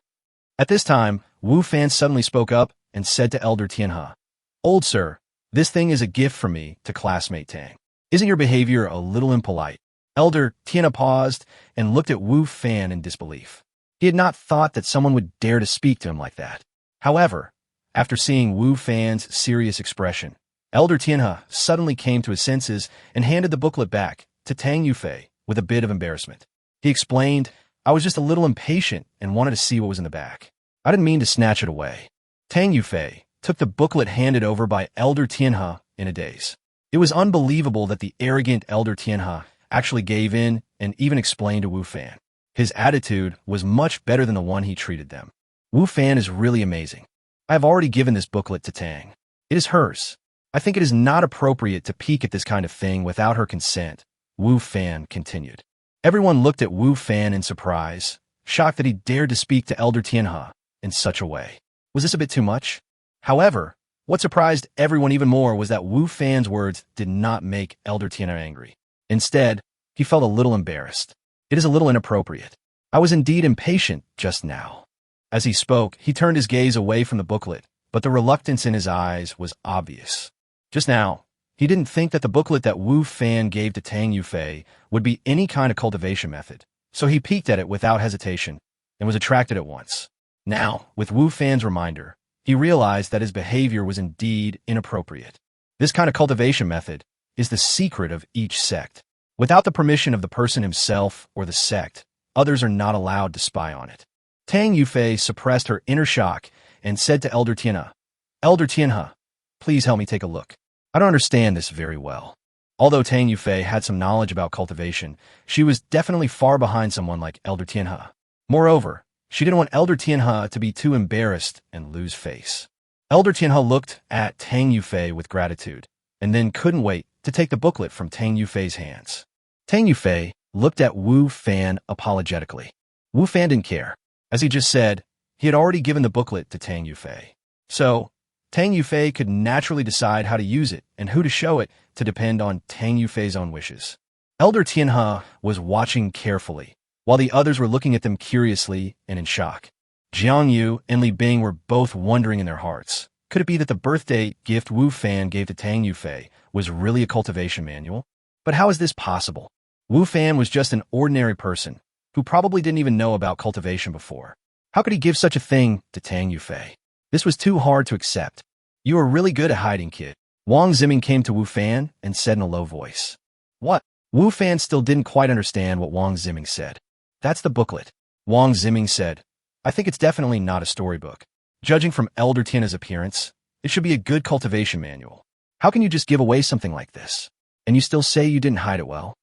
At this time, Wu Fan suddenly spoke up and said to Elder Tianhe, Old sir, this thing is a gift from me to classmate Tang. Isn't your behavior a little impolite? Elder Tianhe paused and looked at Wu Fan in disbelief. He had not thought that someone would dare to speak to him like that. However, after seeing Wu Fan's serious expression, Elder Tianhe suddenly came to his senses and handed the booklet back to Tang Yufei with a bit of embarrassment. He explained, I was just a little impatient and wanted to see what was in the back. I didn't mean to snatch it away. Tang Yufei took the booklet handed over by Elder Tianhe in a daze. It was unbelievable that the arrogant Elder Tianhe actually gave in and even explained to Wu Fan. His attitude was much better than the one he treated them. Wu Fan is really amazing. I have already given this booklet to Tang. It is hers. I think it is not appropriate to peek at this kind of thing without her consent, Wu Fan continued. Everyone looked at Wu Fan in surprise, shocked that he dared to speak to Elder Tianhe in such a way. Was this a bit too much? However, what surprised everyone even more was that Wu Fan's words did not make Elder Tianhe angry. Instead, he felt a little embarrassed. It is a little inappropriate. I was indeed impatient just now. As he spoke, he turned his gaze away from the booklet, but the reluctance in his eyes was obvious. Just now, he didn't think that the booklet that Wu Fan gave to Tang Yufei would be any kind of cultivation method, so he peeked at it without hesitation and was attracted at once. Now, with Wu Fan's reminder, he realized that his behavior was indeed inappropriate. This kind of cultivation method is the secret of each sect. Without the permission of the person himself or the sect, others are not allowed to spy on it. Tang Yufei suppressed her inner shock and said to Elder Tianhe, Elder Tianhe, please help me take a look. I don't understand this very well. Although Tang Yufei had some knowledge about cultivation, she was definitely far behind someone like Elder Tianhe. Moreover, she didn't want Elder Tianhe to be too embarrassed and lose face. Elder Tianhe looked at Tang Yufei with gratitude, and then couldn't wait to take the booklet from Tang Yufei's hands. Tang Yufei looked at Wu Fan apologetically. Wu Fan didn't care. As he just said, he had already given the booklet to Tang Yufei. So, Tang Yufei could naturally decide how to use it and who to show it to depend on Tang Yufei's own wishes. Elder Tianhe was watching carefully, while the others were looking at them curiously and in shock. Jiang Yu and Li Bing were both wondering in their hearts. Could it be that the birthday gift Wu Fan gave to Tang Yufei was really a cultivation manual? But how is this possible? Wu Fan was just an ordinary person, who probably didn't even know about cultivation before. How could he give such a thing to Tang Yufei? This was too hard to accept. You are really good at hiding, kid. Wang Ziming came to Wu Fan and said in a low voice. What? Wu Fan still didn't quite understand what Wang Ziming said. That's the booklet. Wang Ziming said, I think it's definitely not a storybook. Judging from Elder Tiana's appearance, it should be a good cultivation manual. How can you just give away something like this? And you still say you didn't hide it well?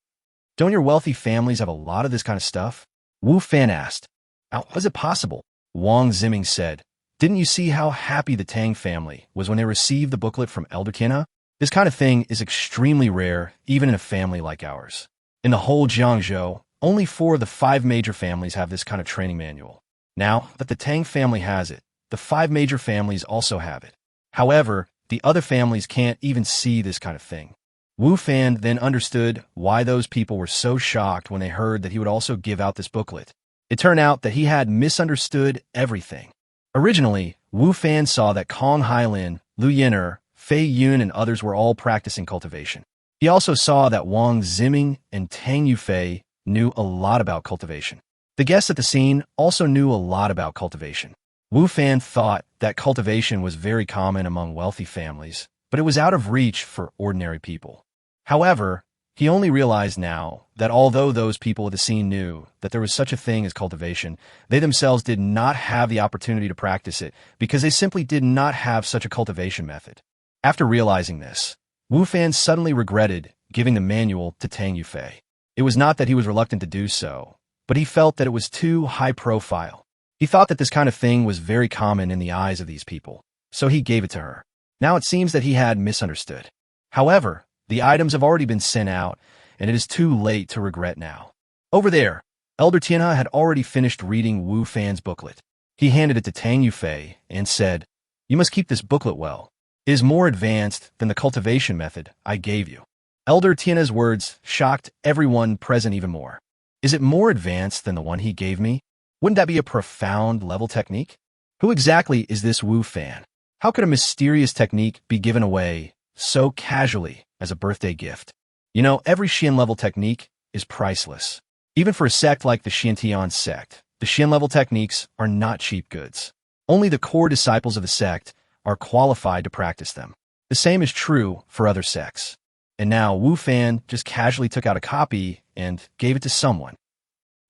Don't your wealthy families have a lot of this kind of stuff? Wu Fan asked. How was it possible? Wang Ziming said, didn't you see how happy the Tang family was when they received the booklet from Elder Tiana? This kind of thing is extremely rare, even in a family like ours. In the whole Jiangzhou, only 4 of the 5 major families have this kind of training manual. Now that the Tang family has it, the 5 major families also have it. However, the other families can't even see this kind of thing. Wu Fan then understood why those people were so shocked when they heard that he would also give out this booklet. It turned out that he had misunderstood everything. Originally, Wu Fan saw that Kong Hailin, Lu Yin'er, Fei Yun, and others were all practicing cultivation. He also saw that Wang Ziming and Tang Yufei knew a lot about cultivation. The guests at the scene also knew a lot about cultivation. Wu Fan thought that cultivation was very common among wealthy families, but it was out of reach for ordinary people. However, he only realized now that although those people at the scene knew that there was such a thing as cultivation, they themselves did not have the opportunity to practice it because they simply did not have such a cultivation method. After realizing this, Wu Fan suddenly regretted giving the manual to Tang Yufei. It was not that he was reluctant to do so, but he felt that it was too high profile. He thought that this kind of thing was very common in the eyes of these people, so he gave it to her. Now it seems that he had misunderstood. However, the items have already been sent out, and it is too late to regret now. Over there, Elder Tiana had already finished reading Wu Fan's booklet. He handed it to Tang Yufei and said, You must keep this booklet well. It is more advanced than the cultivation method I gave you. Elder Tiana's words shocked everyone present even more. Is it more advanced than the one he gave me? Wouldn't that be a profound level technique? Who exactly is this Wu Fan? How could a mysterious technique be given away so casually as a birthday gift? You know, every Xian level technique is priceless. Even for a sect like the Xiantian sect, the Xian level techniques are not cheap goods. Only the core disciples of the sect are qualified to practice them. The same is true for other sects. And now Wu Fan just casually took out a copy and gave it to someone.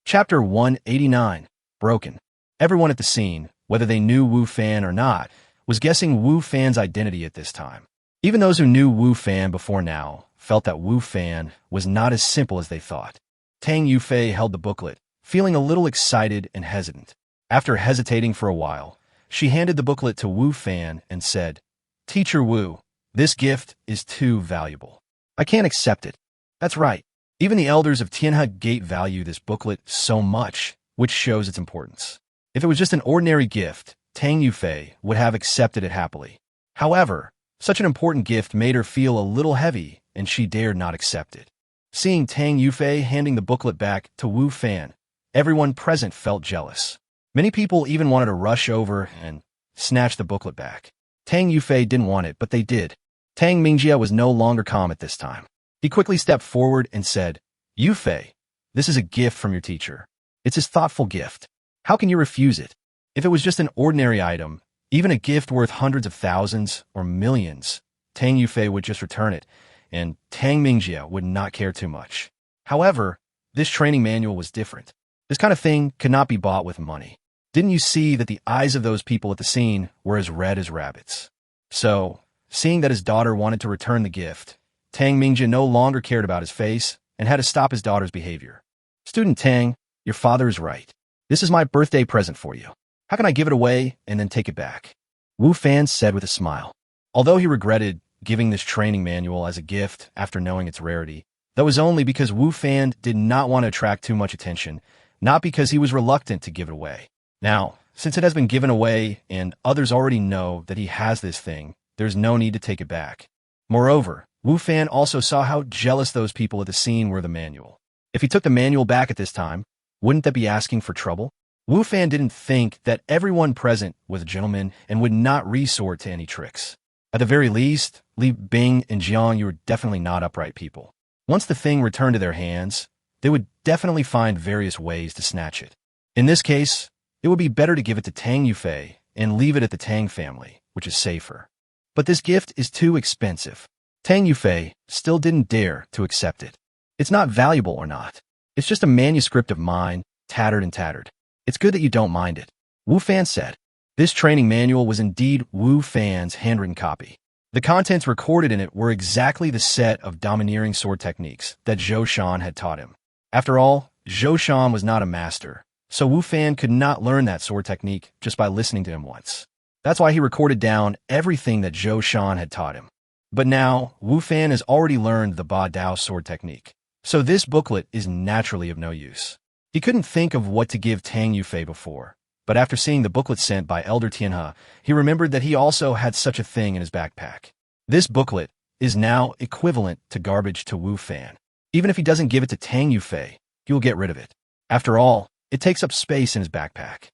Chapter 189, Broken. Everyone at the scene, whether they knew Wu Fan or not, was guessing Wu Fan's identity at this time. Even those who knew Wu Fan before now felt that Wu Fan was not as simple as they thought. Tang Yufei held the booklet, feeling a little excited and hesitant. After hesitating for a while, she handed the booklet to Wu Fan and said, Teacher Wu, this gift is too valuable. I can't accept it. That's right. Even the elders of Tianhe Gate value this booklet so much, which shows its importance. If it was just an ordinary gift, Tang Yufei would have accepted it happily. However, such an important gift made her feel a little heavy, and she dared not accept it. Seeing Tang Yufei handing the booklet back to Wu Fan, everyone present felt jealous. Many people even wanted to rush over and snatch the booklet back. Tang Yufei didn't want it, but they did. Tang Mingjia was no longer calm at this time. He quickly stepped forward and said, Yufei, this is a gift from your teacher. It's his thoughtful gift. How can you refuse it? If it was just an ordinary item, even a gift worth hundreds of thousands or millions, Tang Yufei would just return it, and Tang Mingjia would not care too much. However, this training manual was different. This kind of thing could not be bought with money. Didn't you see that the eyes of those people at the scene were as red as rabbits? So, seeing that his daughter wanted to return the gift, Tang Mingjia no longer cared about his face and had to stop his daughter's behavior. Student Tang, your father is right. This is my birthday present for you. How can I give it away and then take it back? Wu Fan said with a smile. Although he regretted giving this training manual as a gift after knowing its rarity, that was only because Wu Fan did not want to attract too much attention, not because he was reluctant to give it away. Now, since it has been given away and others already know that he has this thing, there's no need to take it back. Moreover, Wu Fan also saw how jealous those people at the scene were of the manual. If he took the manual back at this time, wouldn't that be asking for trouble? Wu Fan didn't think that everyone present was a gentleman and would not resort to any tricks. At the very least, Li Bing and Jiang, you were definitely not upright people. Once the thing returned to their hands, they would definitely find various ways to snatch it. In this case, it would be better to give it to Tang Yufei and leave it at the Tang family, which is safer. But this gift is too expensive. Tang Yufei still didn't dare to accept it. It's not valuable or not. It's just a manuscript of mine, tattered and tattered. It's good that you don't mind it, Wu Fan said. This training manual was indeed Wu Fan's handwritten copy. The contents recorded in it were exactly the set of domineering sword techniques that Zhou Shan had taught him. After all, Zhou Shan was not a master, so Wu Fan could not learn that sword technique just by listening to him once. That's why he recorded down everything that Zhou Shan had taught him. But now, Wu Fan has already learned the Ba Dao sword technique, so this booklet is naturally of no use. He couldn't think of what to give Tang Yufei before, but after seeing the booklet sent by Elder Tianhe, he remembered that he also had such a thing in his backpack. This booklet is now equivalent to garbage to Wu Fan. Even if he doesn't give it to Tang Yufei, he will get rid of it. After all, it takes up space in his backpack.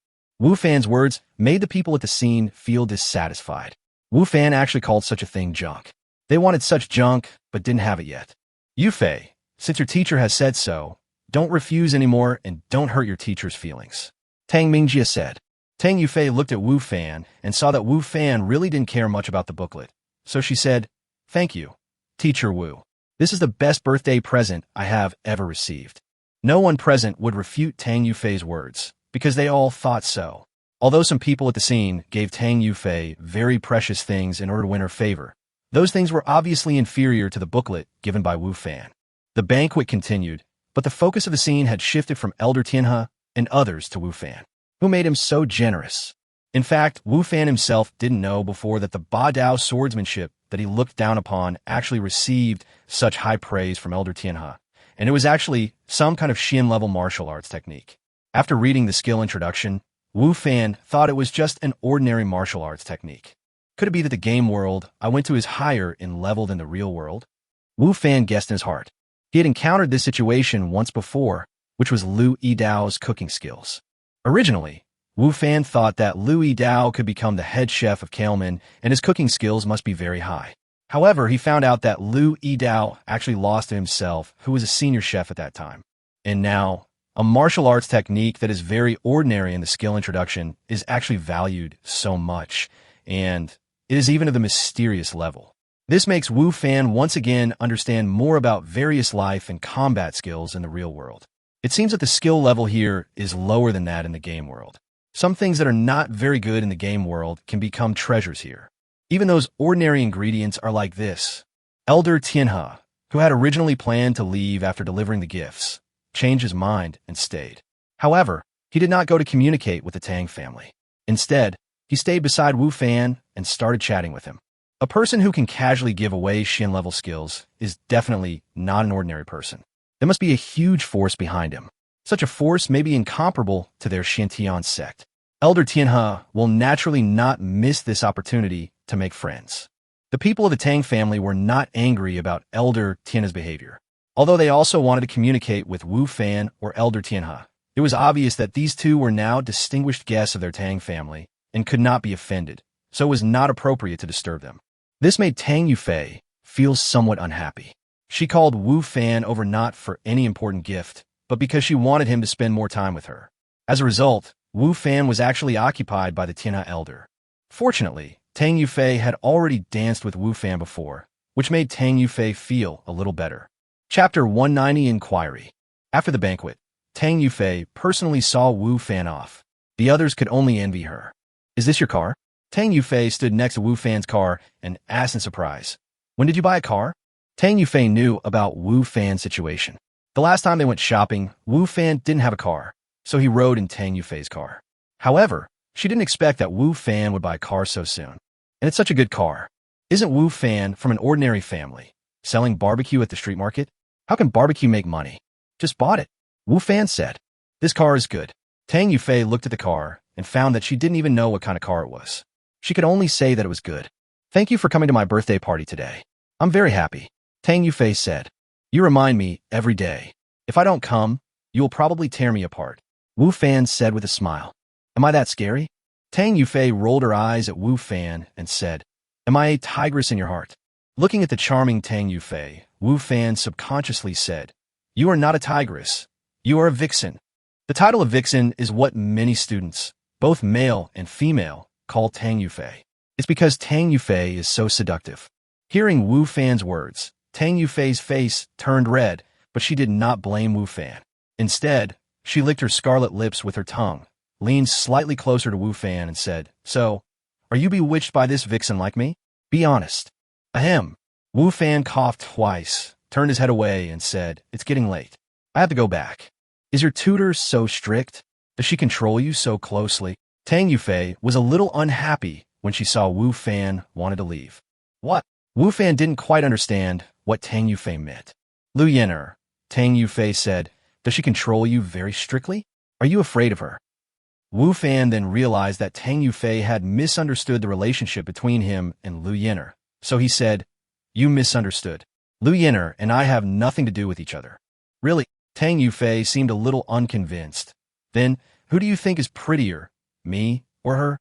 Wu Fan's words made the people at the scene feel dissatisfied. Wu Fan actually called such a thing junk. They wanted such junk, but didn't have it yet. Yufei, since your teacher has said so, don't refuse anymore and don't hurt your teacher's feelings, Tang Mingjie said. Tang Yufei looked at Wu Fan and saw that Wu Fan really didn't care much about the booklet, so she said, "Thank you, Teacher Wu. This is the best birthday present I have ever received." No one present would refute Tang Yufei's words, because they all thought so. Although some people at the scene gave Tang Yufei very precious things in order to win her favor, those things were obviously inferior to the booklet given by Wu Fan. The banquet continued, but the focus of the scene had shifted from Elder Tianhe and others to Wu Fan, who made him so generous. In fact, Wu Fan himself didn't know before that the Ba Dao swordsmanship that he looked down upon actually received such high praise from Elder Tianhe, and it was actually some kind of Xin-level martial arts technique. After reading the skill introduction, Wu Fan thought it was just an ordinary martial arts technique. Could it be that the game world I went to is higher in level than the real world? Wu Fan guessed in his heart. He had encountered this situation once before, which was Lu Yidao's cooking skills. Originally, Wu Fan thought that Lu Yidao could become the head chef of Kailman and his cooking skills must be very high. However, he found out that Lu Yidao actually lost to himself, who was a senior chef at that time. And now, a martial arts technique that is very ordinary in the skill introduction is actually valued so much, and it is even of the mysterious level. This makes Wu Fan once again understand more about various life and combat skills in the real world. It seems that the skill level here is lower than that in the game world. Some things that are not very good in the game world can become treasures here. Even those ordinary ingredients are like this. Elder Tianhe, who had originally planned to leave after delivering the gifts, changed his mind and stayed. However, he did not go to communicate with the Tang family. Instead, he stayed beside Wu Fan and started chatting with him. A person who can casually give away Xin-level skills is definitely not an ordinary person. There must be a huge force behind him. Such a force may be incomparable to their Xintian sect. Elder Tianhe will naturally not miss this opportunity to make friends. The people of the Tang family were not angry about Elder Tianhe's behavior. Although they also wanted to communicate with Wu Fan or Elder Tianhe, it was obvious that these two were now distinguished guests of their Tang family and could not be offended, so it was not appropriate to disturb them. This made Tang Yufei feel somewhat unhappy. She called Wu Fan over not for any important gift, but because she wanted him to spend more time with her. As a result, Wu Fan was actually occupied by the Tianhe elder. Fortunately, Tang Yufei had already danced with Wu Fan before, which made Tang Yufei feel a little better. Chapter 190 Inquiry. After the banquet, Tang Yufei personally saw Wu Fan off. The others could only envy her. "Is this your car?" Tang Yufei stood next to Wu Fan's car and asked in surprise, "When did you buy a car?" Tang Yufei knew about Wu Fan's situation. The last time they went shopping, Wu Fan didn't have a car, so he rode in Tang Yufei's car. However, she didn't expect that Wu Fan would buy a car so soon. And it's such a good car. Isn't Wu Fan from an ordinary family, selling barbecue at the street market? How can barbecue make money? Just bought it, Wu Fan said. "This car is good." Tang Yufei looked at the car and found that she didn't even know what kind of car it was. She could only say that it was good. "Thank you for coming to my birthday party today. I'm very happy," Tang Yufei said. "You remind me every day. If I don't come, you will probably tear me apart," Wu Fan said with a smile. "Am I that scary?" Tang Yufei rolled her eyes at Wu Fan and said, "Am I a tigress in your heart?" Looking at the charming Tang Yufei, Wu Fan subconsciously said, You are not a tigress. You are a vixen. The title of vixen is what many students, both male and female, call Tang Yufei. It's because Tang Yufei is so seductive. Hearing Wu Fan's words, Tang Yufei's face turned red, but she did not blame Wu Fan. Instead, she licked her scarlet lips with her tongue, leaned slightly closer to Wu Fan and said, "So, are you bewitched by this vixen like me? Be honest." Ahem. Wu Fan coughed twice, turned his head away, and said, "It's getting late. I have to go back. Is your tutor so strict? Does she control you so closely?" Tang Yufei was a little unhappy when she saw Wu Fan wanted to leave. What? Wu Fan didn't quite understand what Tang Yufei meant. "Lu Yener," Tang Yufei said, "does she control you very strictly? Are you afraid of her?" Wu Fan then realized that Tang Yufei had misunderstood the relationship between him and Lu Yener, so he said, "You misunderstood. Lu Yener and I have nothing to do with each other." "Really?" Tang Yufei seemed a little unconvinced. "Then, who do you think is prettier, me or her?"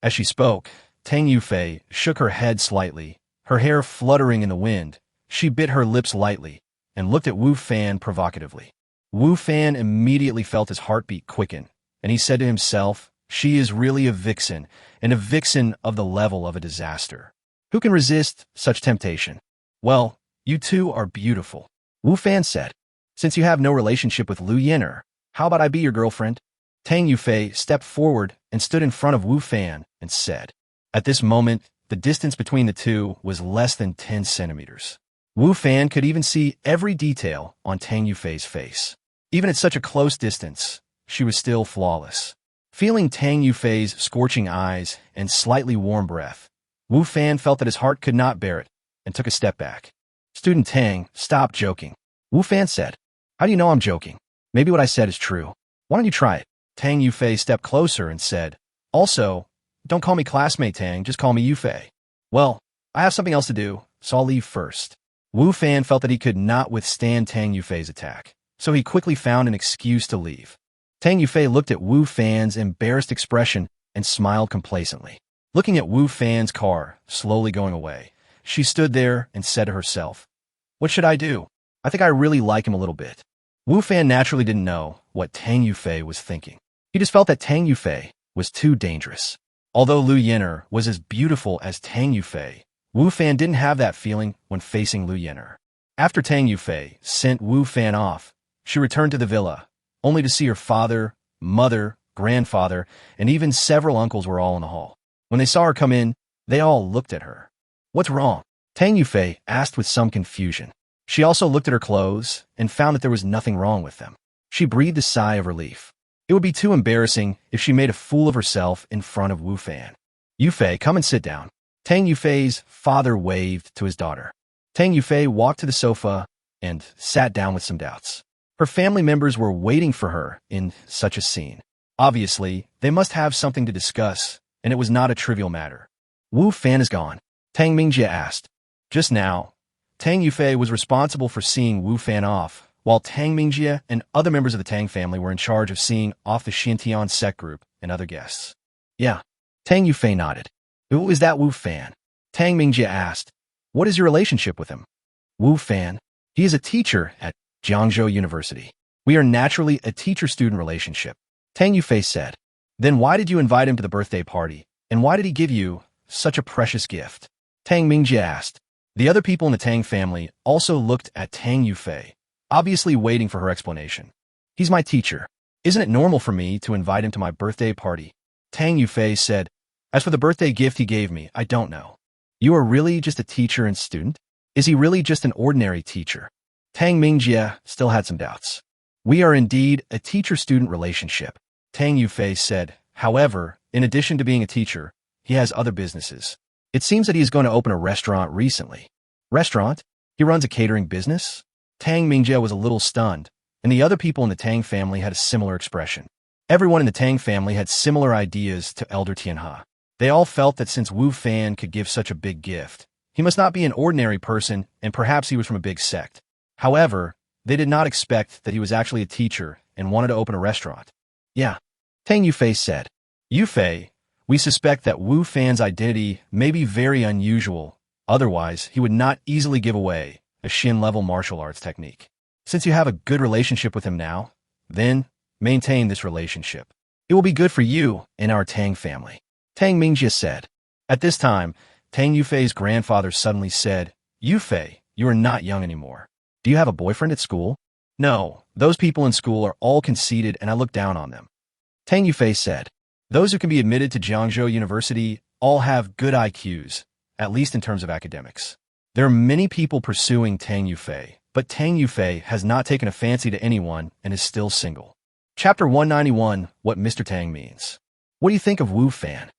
As she spoke, Tang Yufei shook her head slightly, her hair fluttering in the wind. She bit her lips lightly and looked at Wu Fan provocatively. Wu Fan immediately felt his heartbeat quicken, and he said to himself, "She is really a vixen, and a vixen of the level of a disaster. Who can resist such temptation?" "Well, you two are beautiful," Wu Fan said. "Since you have no relationship with Lu Yener, how about I be your girlfriend?" Tang Yufei stepped forward and stood in front of Wu Fan and said. At this moment, the distance between the two was less than 10 centimeters. Wu Fan could even see every detail on Tang Yufei's face. Even at such a close distance, she was still flawless. Feeling Tang Yufei's scorching eyes and slightly warm breath, Wu Fan felt that his heart could not bear it and took a step back. "Student Tang, stop joking," Wu Fan said. "How do you know I'm joking? Maybe what I said is true. Why don't you try it?" Tang Yufei stepped closer and said, "Also, don't call me classmate Tang, just call me Yufei." "Well, I have something else to do, so I'll leave first." Wu Fan felt that he could not withstand Tang Yufei's attack, so he quickly found an excuse to leave. Tang Yufei looked at Wu Fan's embarrassed expression and smiled complacently. Looking at Wu Fan's car slowly going away, she stood there and said to herself, "What should I do? I think I really like him a little bit." Wu Fan naturally didn't know what Tang Yufei was thinking. He just felt that Tang Yufei was too dangerous. Although Lu Yener was as beautiful as Tang Yufei, Wu Fan didn't have that feeling when facing Lu Yener. After Tang Yufei sent Wu Fan off, she returned to the villa, only to see her father, mother, grandfather, and even several uncles were all in the hall. When they saw her come in, they all looked at her. "What's wrong?" Tang Yufei asked with some confusion. She also looked at her clothes and found that there was nothing wrong with them. She breathed a sigh of relief. It would be too embarrassing if she made a fool of herself in front of Wu Fan. "Yufei, come and sit down." Tang Yufei's father waved to his daughter. Tang Yufei walked to the sofa and sat down with some doubts. Her family members were waiting for her in such a scene. Obviously, they must have something to discuss, and it was not a trivial matter. "Wu Fan is gone?" Tang Mingjie asked. Just now, Tang Yufei was responsible for seeing Wu Fan off, while Tang Mingjie and other members of the Tang family were in charge of seeing off the Xintian sect group and other guests. "Yeah." Tang Yufei nodded. "Who is that Wu Fan?" Tang Mingjie asked. "What is your relationship with him?" "Wu Fan? He is a teacher at Jiangzhou University. We are naturally a teacher-student relationship," Tang Yufei said. "Then why did you invite him to the birthday party, and why did he give you such a precious gift?" Tang Mingjie asked. The other people in the Tang family also looked at Tang Yufei, obviously waiting for her explanation. "He's my teacher. Isn't it normal for me to invite him to my birthday party?" Tang Yufei said. "As for the birthday gift he gave me, I don't know." "You are really just a teacher and student? Is he really just an ordinary teacher?" Tang Mingjie still had some doubts. "We are indeed a teacher-student relationship," Tang Yufei said. "However, in addition to being a teacher, he has other businesses. It seems that he is going to open a restaurant recently." "Restaurant? He runs a catering business?" Tang Mingjie was a little stunned, and the other people in the Tang family had a similar expression. Everyone in the Tang family had similar ideas to Elder Tianhe. They all felt that since Wu Fan could give such a big gift, he must not be an ordinary person, and perhaps he was from a big sect. However, they did not expect that he was actually a teacher and wanted to open a restaurant. "Yeah," Tang Yufei said. "Yufei, we suspect that Wu Fan's identity may be very unusual, otherwise he would not easily give away a Shin-level martial arts technique." Since you have a good relationship with him now, then maintain this relationship. It will be good for you and our Tang family, Tang Mingjie said. At this time, Tang Yufei's grandfather suddenly said, Yufei, you are not young anymore. Do you have a boyfriend at school? No, those people in school are all conceited and I look down on them. Tang Yufei said, those who can be admitted to Jiangzhou University all have good IQs, at least in terms of academics. There are many people pursuing Tang Yufei, but Tang Yufei has not taken a fancy to anyone and is still single. Chapter 191, What Mr. Tang Means. What do you think of Wu Fan?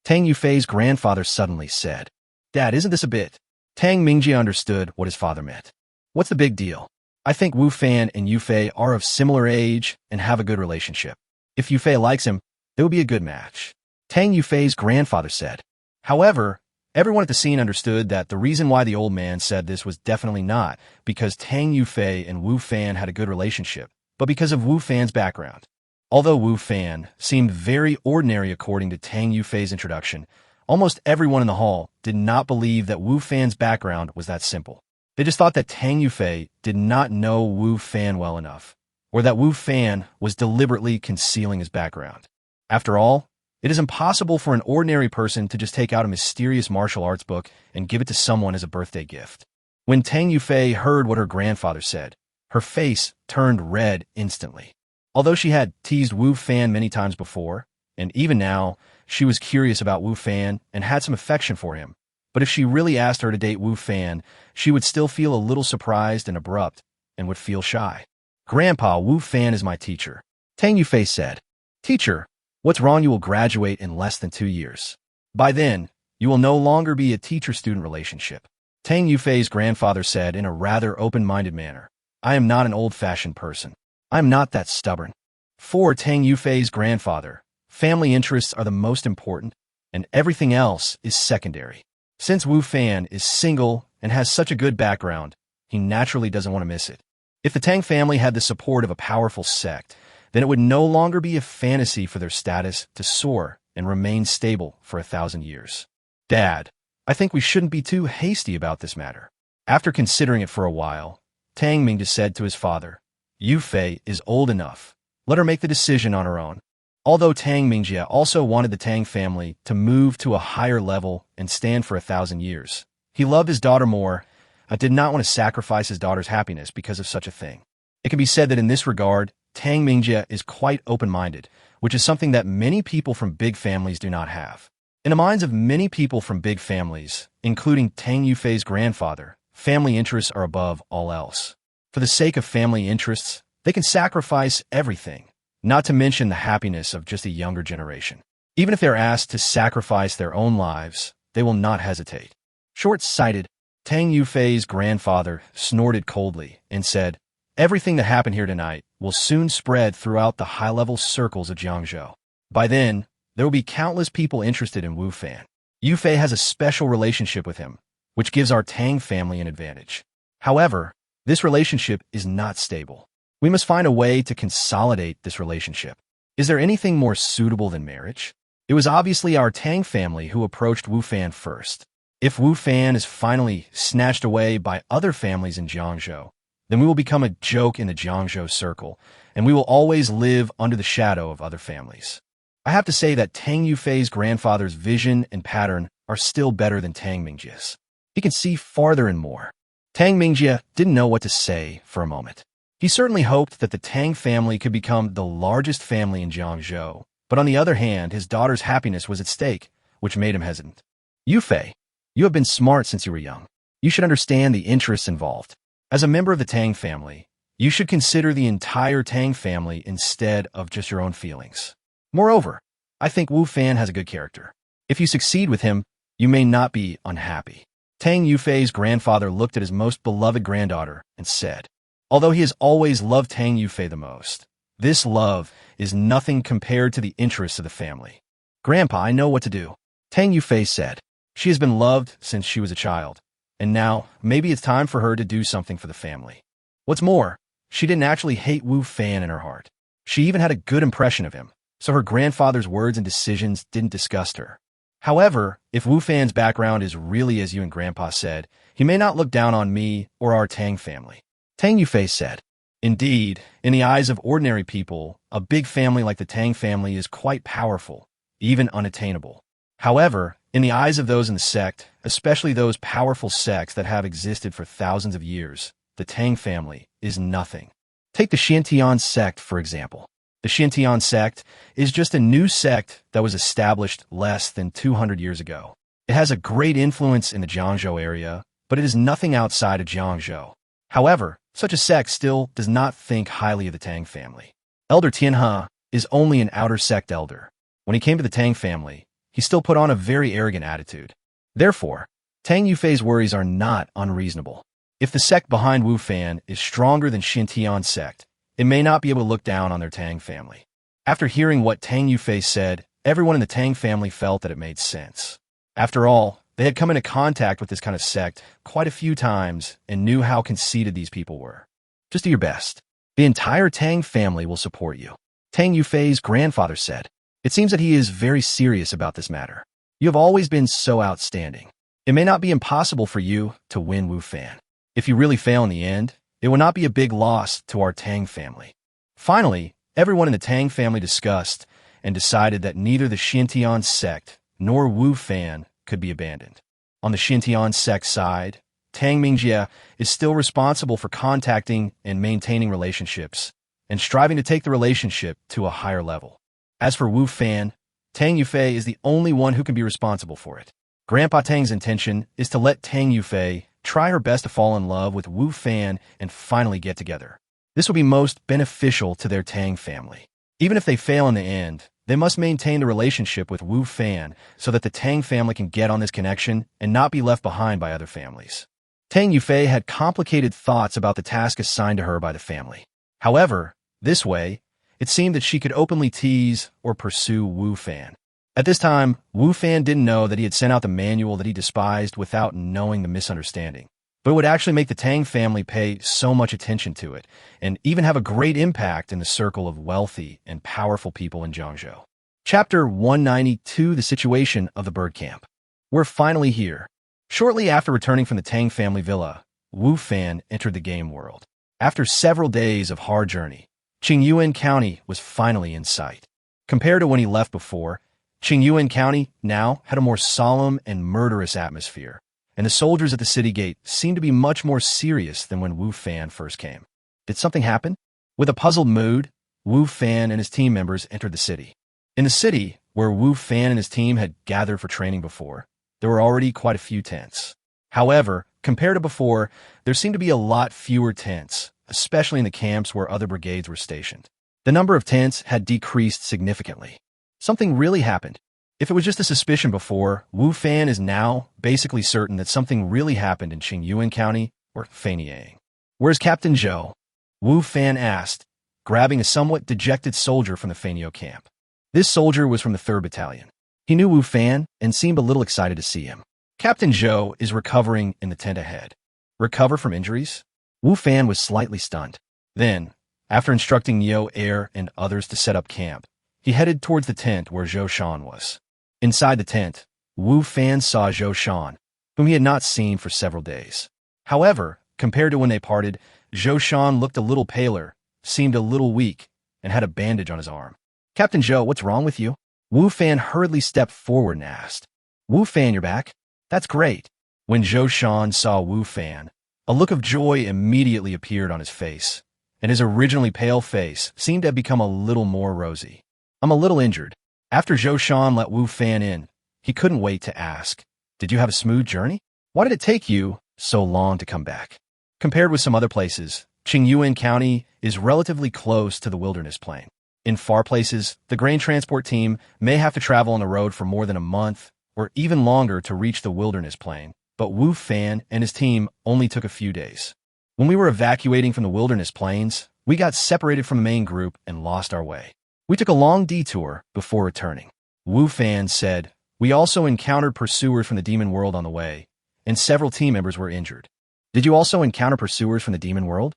Tang Yufei's grandfather suddenly said, Dad, isn't this a bit? Tang Mingjie understood what his father meant. What's the big deal? I think Wu Fan and Yufei are of similar age and have a good relationship. If Yufei likes him, it would be a good match. Tang Yufei's grandfather said. However, everyone at the scene understood that the reason why the old man said this was definitely not because Tang Yufei and Wu Fan had a good relationship, but because of Wu Fan's background. Although Wu Fan seemed very ordinary according to Tang Yufei's introduction, almost everyone in the hall did not believe that Wu Fan's background was that simple. They just thought that Tang Yufei did not know Wu Fan well enough, or that Wu Fan was deliberately concealing his background. After all, it is impossible for an ordinary person to just take out a mysterious martial arts book and give it to someone as a birthday gift. When Tang Yufei heard what her grandfather said, her face turned red instantly. Although she had teased Wu Fan many times before, and even now, she was curious about Wu Fan and had some affection for him. But if she really asked her to date Wu Fan, she would still feel a little surprised and abrupt, and would feel shy. Grandpa, Wu Fan is my teacher. Tang Yufei said. Teacher, what's wrong? You will graduate in less than 2 years. By then, you will no longer be a teacher-student relationship. Tang Yufei's grandfather said in a rather open-minded manner. I am not an old-fashioned person. I am not that stubborn. For Tang Yufei's grandfather, family interests are the most important, and everything else is secondary. Since Wu Fan is single and has such a good background, he naturally doesn't want to miss it. If the Tang family had the support of a powerful sect, then it would no longer be a fantasy for their status to soar and remain stable for 1,000 years. Dad, I think we shouldn't be too hasty about this matter. After considering it for a while, Tang Mingjie said to his father, Yufei is old enough. Let her make the decision on her own. Although Tang Mingjie also wanted the Tang family to move to a higher level and stand for 1,000 years, he loved his daughter more and did not want to sacrifice his daughter's happiness because of such a thing. It can be said that in this regard, Tang Mingjie is quite open-minded, which is something that many people from big families do not have. In the minds of many people from big families, including Tang Yufei's grandfather, family interests are above all else. For the sake of family interests, they can sacrifice everything, not to mention the happiness of just a younger generation. Even if they're asked to sacrifice their own lives, they will not hesitate. Short-sighted, Tang Yufei's grandfather snorted coldly and said, Everything that happened here tonight will soon spread throughout the high-level circles of Jiangzhou. By then, there will be countless people interested in Wu Fan. Yufei has a special relationship with him, which gives our Tang family an advantage. However, this relationship is not stable. We must find a way to consolidate this relationship. Is there anything more suitable than marriage? It was obviously our Tang family who approached Wu Fan first. If Wu Fan is finally snatched away by other families in Jiangzhou, then we will become a joke in the Jiangzhou circle, and we will always live under the shadow of other families. I have to say that Tang Yufei's grandfather's vision and pattern are still better than Tang Mingjie's. He can see farther and more. Tang Mingjie didn't know what to say for a moment. He certainly hoped that the Tang family could become the largest family in Jiangzhou, but on the other hand, his daughter's happiness was at stake, which made him hesitant. Yufei, you have been smart since you were young. You should understand the interests involved. As a member of the Tang family, you should consider the entire Tang family instead of just your own feelings. Moreover, I think Wu Fan has a good character. If you succeed with him, you may not be unhappy. Tang Yufei's grandfather looked at his most beloved granddaughter and said, Although he has always loved Tang Yufei the most, this love is nothing compared to the interests of the family. Grandpa, I know what to do. Tang Yufei said. She has been loved since she was a child, and now maybe it's time for her to do something for the family. What's more, she didn't actually hate Wu Fan in her heart. She even had a good impression of him, so her grandfather's words and decisions didn't disgust her. However, if Wu Fan's background is really as you and Grandpa said, he may not look down on me or our Tang family. Tang Yufei said. Indeed, in the eyes of ordinary people, a big family like the Tang family is quite powerful, even unattainable. However, in the eyes of those in the sect, especially those powerful sects that have existed for thousands of years, the Tang family is nothing. Take the Xintian sect, for example. The Xintian sect is just a new sect that was established less than 200 years ago. It has a great influence in the Jiangzhou area, but it is nothing outside of Jiangzhou. However, such a sect still does not think highly of the Tang family. Elder Tianhe is only an outer sect elder. When he came to the Tang family, he still put on a very arrogant attitude. Therefore, Tang Yufei's worries are not unreasonable. If the sect behind Wu Fan is stronger than Xintian sect, it may not be able to look down on their Tang family. After hearing what Tang Yufei said, everyone in the Tang family felt that it made sense. After all, they had come into contact with this kind of sect quite a few times and knew how conceited these people were. Just do your best. The entire Tang family will support you, Tang Yufei's grandfather said. It seems that he is very serious about this matter. You have always been so outstanding. It may not be impossible for you to win Wu Fan. If you really fail in the end, it will not be a big loss to our Tang family. Finally, everyone in the Tang family discussed and decided that neither the Xintian sect nor Wu Fan could be abandoned. On the Xintian sect side, Tang Mingjie is still responsible for contacting and maintaining relationships and striving to take the relationship to a higher level. As for Wu Fan, Tang Yufei is the only one who can be responsible for it. Grandpa Tang's intention is to let Tang Yufei try her best to fall in love with Wu Fan and finally get together. This will be most beneficial to their Tang family. Even if they fail in the end, they must maintain the relationship with Wu Fan so that the Tang family can get on this connection and not be left behind by other families. Tang Yufei had complicated thoughts about the task assigned to her by the family. However, this way, it seemed that she could openly tease or pursue Wu Fan. At this time, Wu Fan didn't know that he had sent out the manual that he despised without knowing the misunderstanding. But it would actually make the Tang family pay so much attention to it, and even have a great impact in the circle of wealthy and powerful people in Jiangzhou. Chapter 192, The Situation of the Bird Camp. We're finally here. Shortly after returning from the Tang family villa, Wu Fan entered the game world. After several days of hard journey, Qingyuan County was finally in sight. Compared to when he left before, Qingyuan County now had a more solemn and murderous atmosphere, and the soldiers at the city gate seemed to be much more serious than when Wu Fan first came. Did something happen? With a puzzled mood, Wu Fan and his team members entered the city. In the city, where Wu Fan and his team had gathered for training before, there were already quite a few tents. However, compared to before, there seemed to be a lot fewer tents, especially in the camps where other brigades were stationed. The number of tents had decreased significantly. Something really happened. If it was just a suspicion before, Wu Fan is now basically certain that something really happened in Qingyuan County or Fenyang. Where's Captain Zhou? Wu Fan asked, grabbing a somewhat dejected soldier from the Fenyang camp. This soldier was from the 3rd Battalion. He knew Wu Fan and seemed a little excited to see him. Captain Zhou is recovering in the tent ahead. Recover from injuries? Wu Fan was slightly stunned. Then, after instructing Neo Air and others to set up camp, he headed towards the tent where Zhou Shan was. Inside the tent, Wu Fan saw Zhou Shan, whom he had not seen for several days. However, compared to when they parted, Zhou Shan looked a little paler, seemed a little weak, and had a bandage on his arm. Captain Zhou, what's wrong with you? Wu Fan hurriedly stepped forward and asked. Wu Fan, you're back? That's great. When Zhou Shan saw Wu Fan, a look of joy immediately appeared on his face, and his originally pale face seemed to have become a little more rosy. I'm a little injured. After Zhou Shan let Wu Fan in, he couldn't wait to ask, did you have a smooth journey? Why did it take you so long to come back? Compared with some other places, Qingyuan County is relatively close to the wilderness plain. In far places, the grain transport team may have to travel on the road for more than a month or even longer to reach the wilderness plain, but Wu Fan and his team only took a few days. When we were evacuating from the wilderness plains, we got separated from the main group and lost our way. We took a long detour before returning. Wu Fan said, we also encountered pursuers from the demon world on the way, and several team members were injured. Did you also encounter pursuers from the demon world?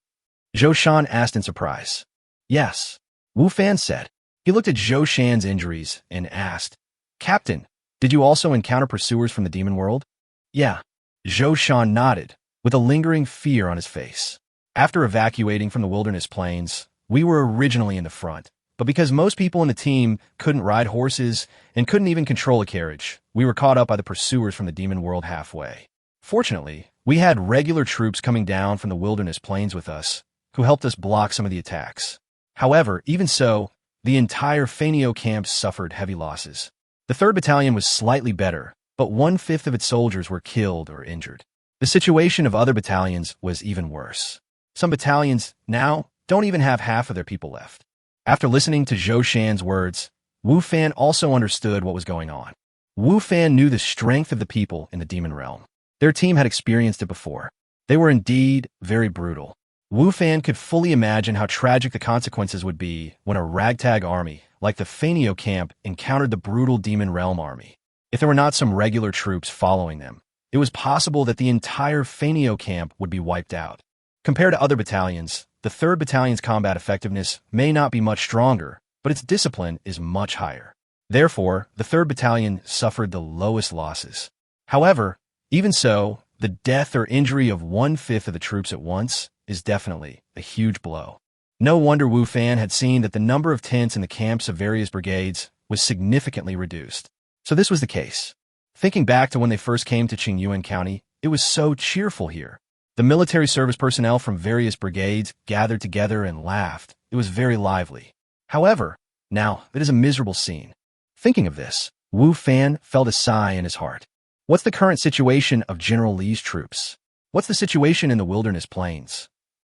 Zhou Shan asked in surprise. Yes, Wu Fan said. He looked at Zhou Shan's injuries and asked, Captain, did you also encounter pursuers from the demon world? Yeah. Zhou Shan nodded, with a lingering fear on his face. After evacuating from the wilderness plains, we were originally in the front, but because most people in the team couldn't ride horses and couldn't even control a carriage, we were caught up by the pursuers from the demon world halfway. Fortunately, we had regular troops coming down from the wilderness plains with us, who helped us block some of the attacks. However, even so, the entire Faenio camp suffered heavy losses. The 3rd Battalion was slightly better, but 1/5 of its soldiers were killed or injured. The situation of other battalions was even worse. Some battalions now don't even have half of their people left. After listening to Zhou Shan's words, Wu Fan also understood what was going on. Wu Fan knew the strength of the people in the demon realm. Their team had experienced it before. They were indeed very brutal. Wu Fan could fully imagine how tragic the consequences would be when a ragtag army, like the Faenio camp, encountered the brutal demon realm army. If there were not some regular troops following them, it was possible that the entire Faenio camp would be wiped out. Compared to other battalions, the 3rd Battalion's combat effectiveness may not be much stronger, but its discipline is much higher. Therefore, the 3rd Battalion suffered the lowest losses. However, even so, the death or injury of 1/5 of the troops at once is definitely a huge blow. No wonder Wu Fan had seen that the number of tents in the camps of various brigades was significantly reduced. So this was the case. Thinking back to when they first came to Qingyuan County, it was so cheerful here. The military service personnel from various brigades gathered together and laughed. It was very lively. However, now it is a miserable scene. Thinking of this, Wu Fan felt a sigh in his heart. What's the current situation of General Li's troops? What's the situation in the wilderness plains?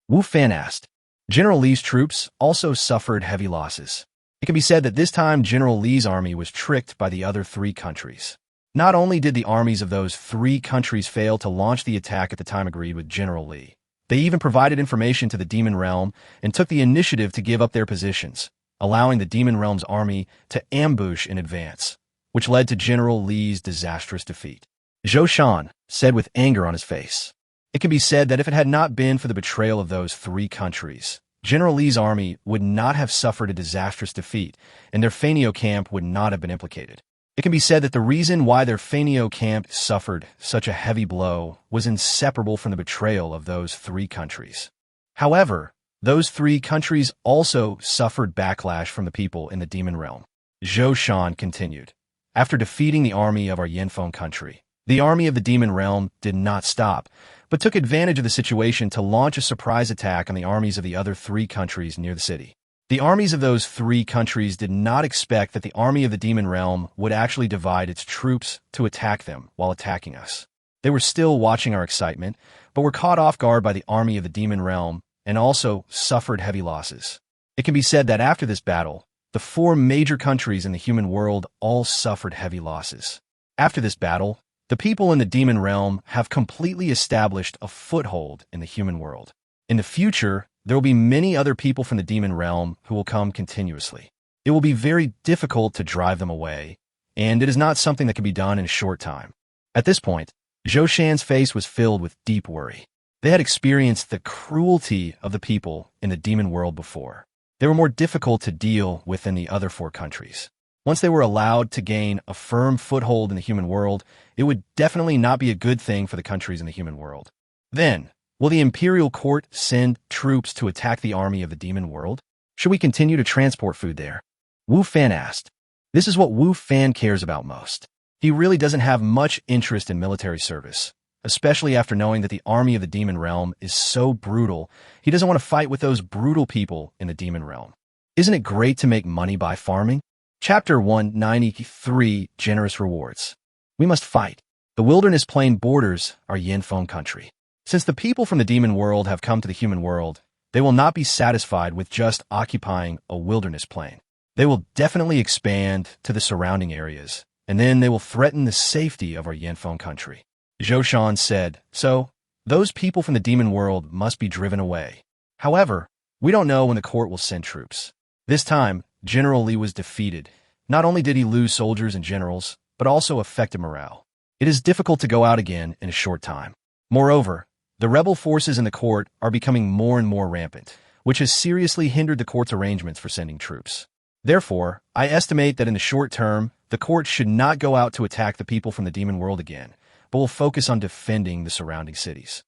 Wu Fan asked. General Li's troops also suffered heavy losses. It can be said that this time General Li's army was tricked by the other 3 countries. Not only did the armies of those 3 countries fail to launch the attack at the time agreed with General Li, they even provided information to the Demon Realm and took the initiative to give up their positions, allowing the Demon Realm's army to ambush in advance, which led to General Li's disastrous defeat. Zhou Shan said with anger on his face. It can be said that if it had not been for the betrayal of those 3 countries, General Li's army would not have suffered a disastrous defeat, and their Faenio camp would not have been implicated. It can be said that the reason why their Faenio camp suffered such a heavy blow was inseparable from the betrayal of those 3 countries. However, those 3 countries also suffered backlash from the people in the Demon Realm. Zhou Shan continued. After defeating the army of our Yanfeng country, the army of the Demon Realm did not stop, but took advantage of the situation to launch a surprise attack on the armies of the other 3 countries near the city. The armies of those 3 countries did not expect that the army of the Demon Realm would actually divide its troops to attack them while attacking us. They were still watching our excitement, but were caught off guard by the army of the Demon Realm and also suffered heavy losses. It can be said that after this battle, the 4 major countries in the human world all suffered heavy losses. After this battle, the people in the Demon Realm have completely established a foothold in the human world. In the future, there will be many other people from the Demon Realm who will come continuously. It will be very difficult to drive them away, and it is not something that can be done in a short time. At this point, Zhou Shan's face was filled with deep worry. They had experienced the cruelty of the people in the demon world before. They were more difficult to deal with than the other 4 countries. Once they were allowed to gain a firm foothold in the human world, it would definitely not be a good thing for the countries in the human world. Then, will the Imperial Court send troops to attack the army of the demon world? Should we continue to transport food there? Wu Fan asked. This is what Wu Fan cares about most. He really doesn't have much interest in military service, especially after knowing that the army of the demon realm is so brutal. He doesn't want to fight with those brutal people in the demon realm. Isn't it great to make money by farming? Chapter 193, Generous Rewards. We must fight. The wilderness plain borders our Yanfeng country. Since the people from the demon world have come to the human world, they will not be satisfied with just occupying a wilderness plain. They will definitely expand to the surrounding areas, and then they will threaten the safety of our Yanfeng country. Zhou Shan said, so, those people from the demon world must be driven away. However, we don't know when the court will send troops. This time, General Li was defeated. Not only did he lose soldiers and generals, but also affected morale. It is difficult to go out again in a short time. Moreover, the rebel forces in the court are becoming more and more rampant, which has seriously hindered the court's arrangements for sending troops. Therefore, I estimate that in the short term, the court should not go out to attack the people from the demon world again, but will focus on defending the surrounding cities.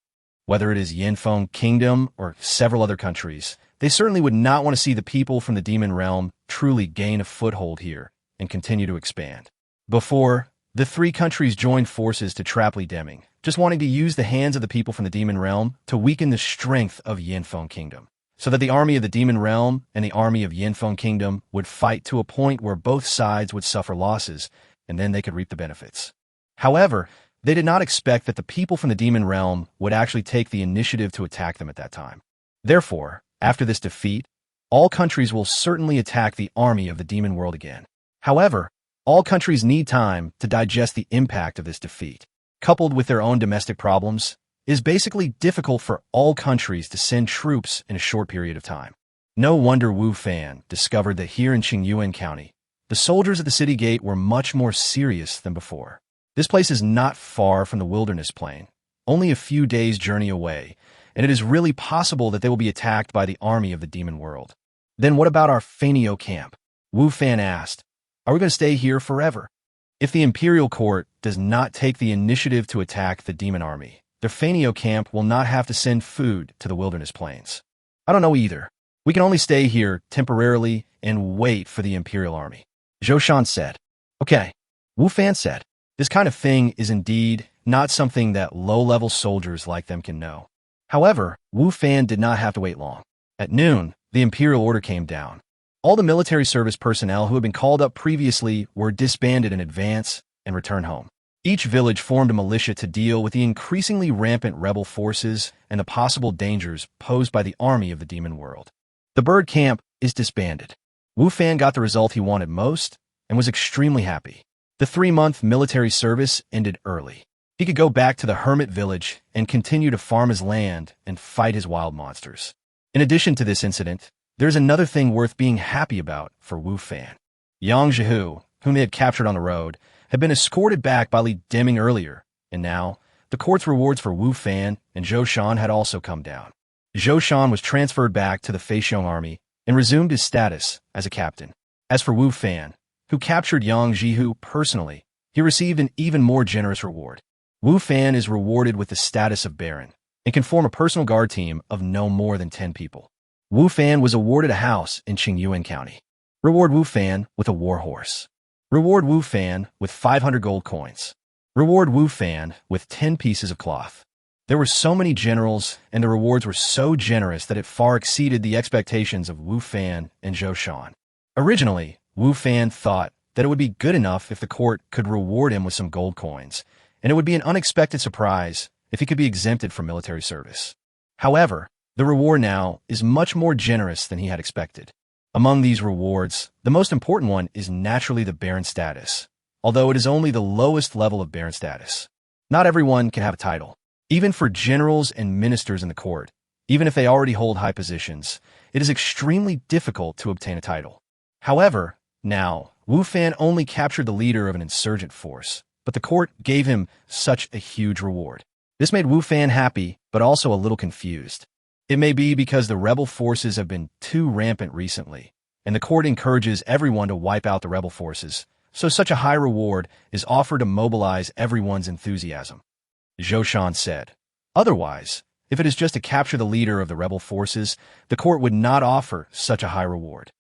Whether it is Yinfeng Kingdom or several other countries, they certainly would not want to see the people from the demon realm truly gain a foothold here and continue to expand. Before, the three countries joined forces to trap Li Deming, just wanting to use the hands of the people from the demon realm to weaken the strength of Yinfeng Kingdom, so that the army of the demon realm and the army of Yinfeng Kingdom would fight to a point where both sides would suffer losses, and then they could reap the benefits. However, they did not expect that the people from the demon realm would actually take the initiative to attack them at that time. Therefore, after this defeat, all countries will certainly attack the army of the demon world again. However, all countries need time to digest the impact of this defeat. Coupled with their own domestic problems, it is basically difficult for all countries to send troops in a short period of time. No wonder Wu Fan discovered that here in Qingyuan County, the soldiers at the city gate were much more serious than before. This place is not far from the wilderness plain, only a few days' journey away, and it is really possible that they will be attacked by the army of the demon world. Then what about our Fanio camp? Wu Fan asked. Are we going to stay here forever? If the imperial court does not take the initiative to attack the demon army, their Fanio camp will not have to send food to the wilderness plains. I don't know either. We can only stay here temporarily and wait for the imperial army. Zhou Shan said. Okay. Wu Fan said. This kind of thing is indeed not something that low-level soldiers like them can know. However, Wu Fan did not have to wait long. At noon, the imperial order came down. All the military service personnel who had been called up previously were disbanded in advance and returned home. Each village formed a militia to deal with the increasingly rampant rebel forces and the possible dangers posed by the army of the demon world. The bird camp is disbanded. Wu Fan got the result he wanted most and was extremely happy. The 3-month military service ended early. He could go back to the hermit village and continue to farm his land and fight his wild monsters. In addition to this incident, there's another thing worth being happy about for Wu Fan. Yang Zhihu, whom they had captured on the road, had been escorted back by Li Deming earlier, and now the court's rewards for Wu Fan and Zhou Shan had also come down. Zhou Shan was transferred back to the Feixiong army and resumed his status as a captain. As for Wu Fan, who captured Yang Zhihu personally, he received an even more generous reward. Wu Fan is rewarded with the status of Baron and can form a personal guard team of no more than 10 people. Wu Fan was awarded a house in Qingyuan County. Reward Wu Fan with a war horse. Reward Wu Fan with 500 gold coins. Reward Wu Fan with 10 pieces of cloth. There were so many generals, and the rewards were so generous that it far exceeded the expectations of Wu Fan and Zhou Shan. Originally, Wu Fan thought that it would be good enough if the court could reward him with some gold coins, and it would be an unexpected surprise if he could be exempted from military service. However, the reward now is much more generous than he had expected. Among these rewards, the most important one is naturally the Baron status, although it is only the lowest level of Baron status. Not everyone can have a title. Even for generals and ministers in the court, even if they already hold high positions, it is extremely difficult to obtain a title. However, now, Wu Fan only captured the leader of an insurgent force, but the court gave him such a huge reward. This made Wu Fan happy, but also a little confused. It may be because the rebel forces have been too rampant recently, and the court encourages everyone to wipe out the rebel forces, so such a high reward is offered to mobilize everyone's enthusiasm. Zhou Shan said. Otherwise, if it is just to capture the leader of the rebel forces, the court would not offer such a high reward.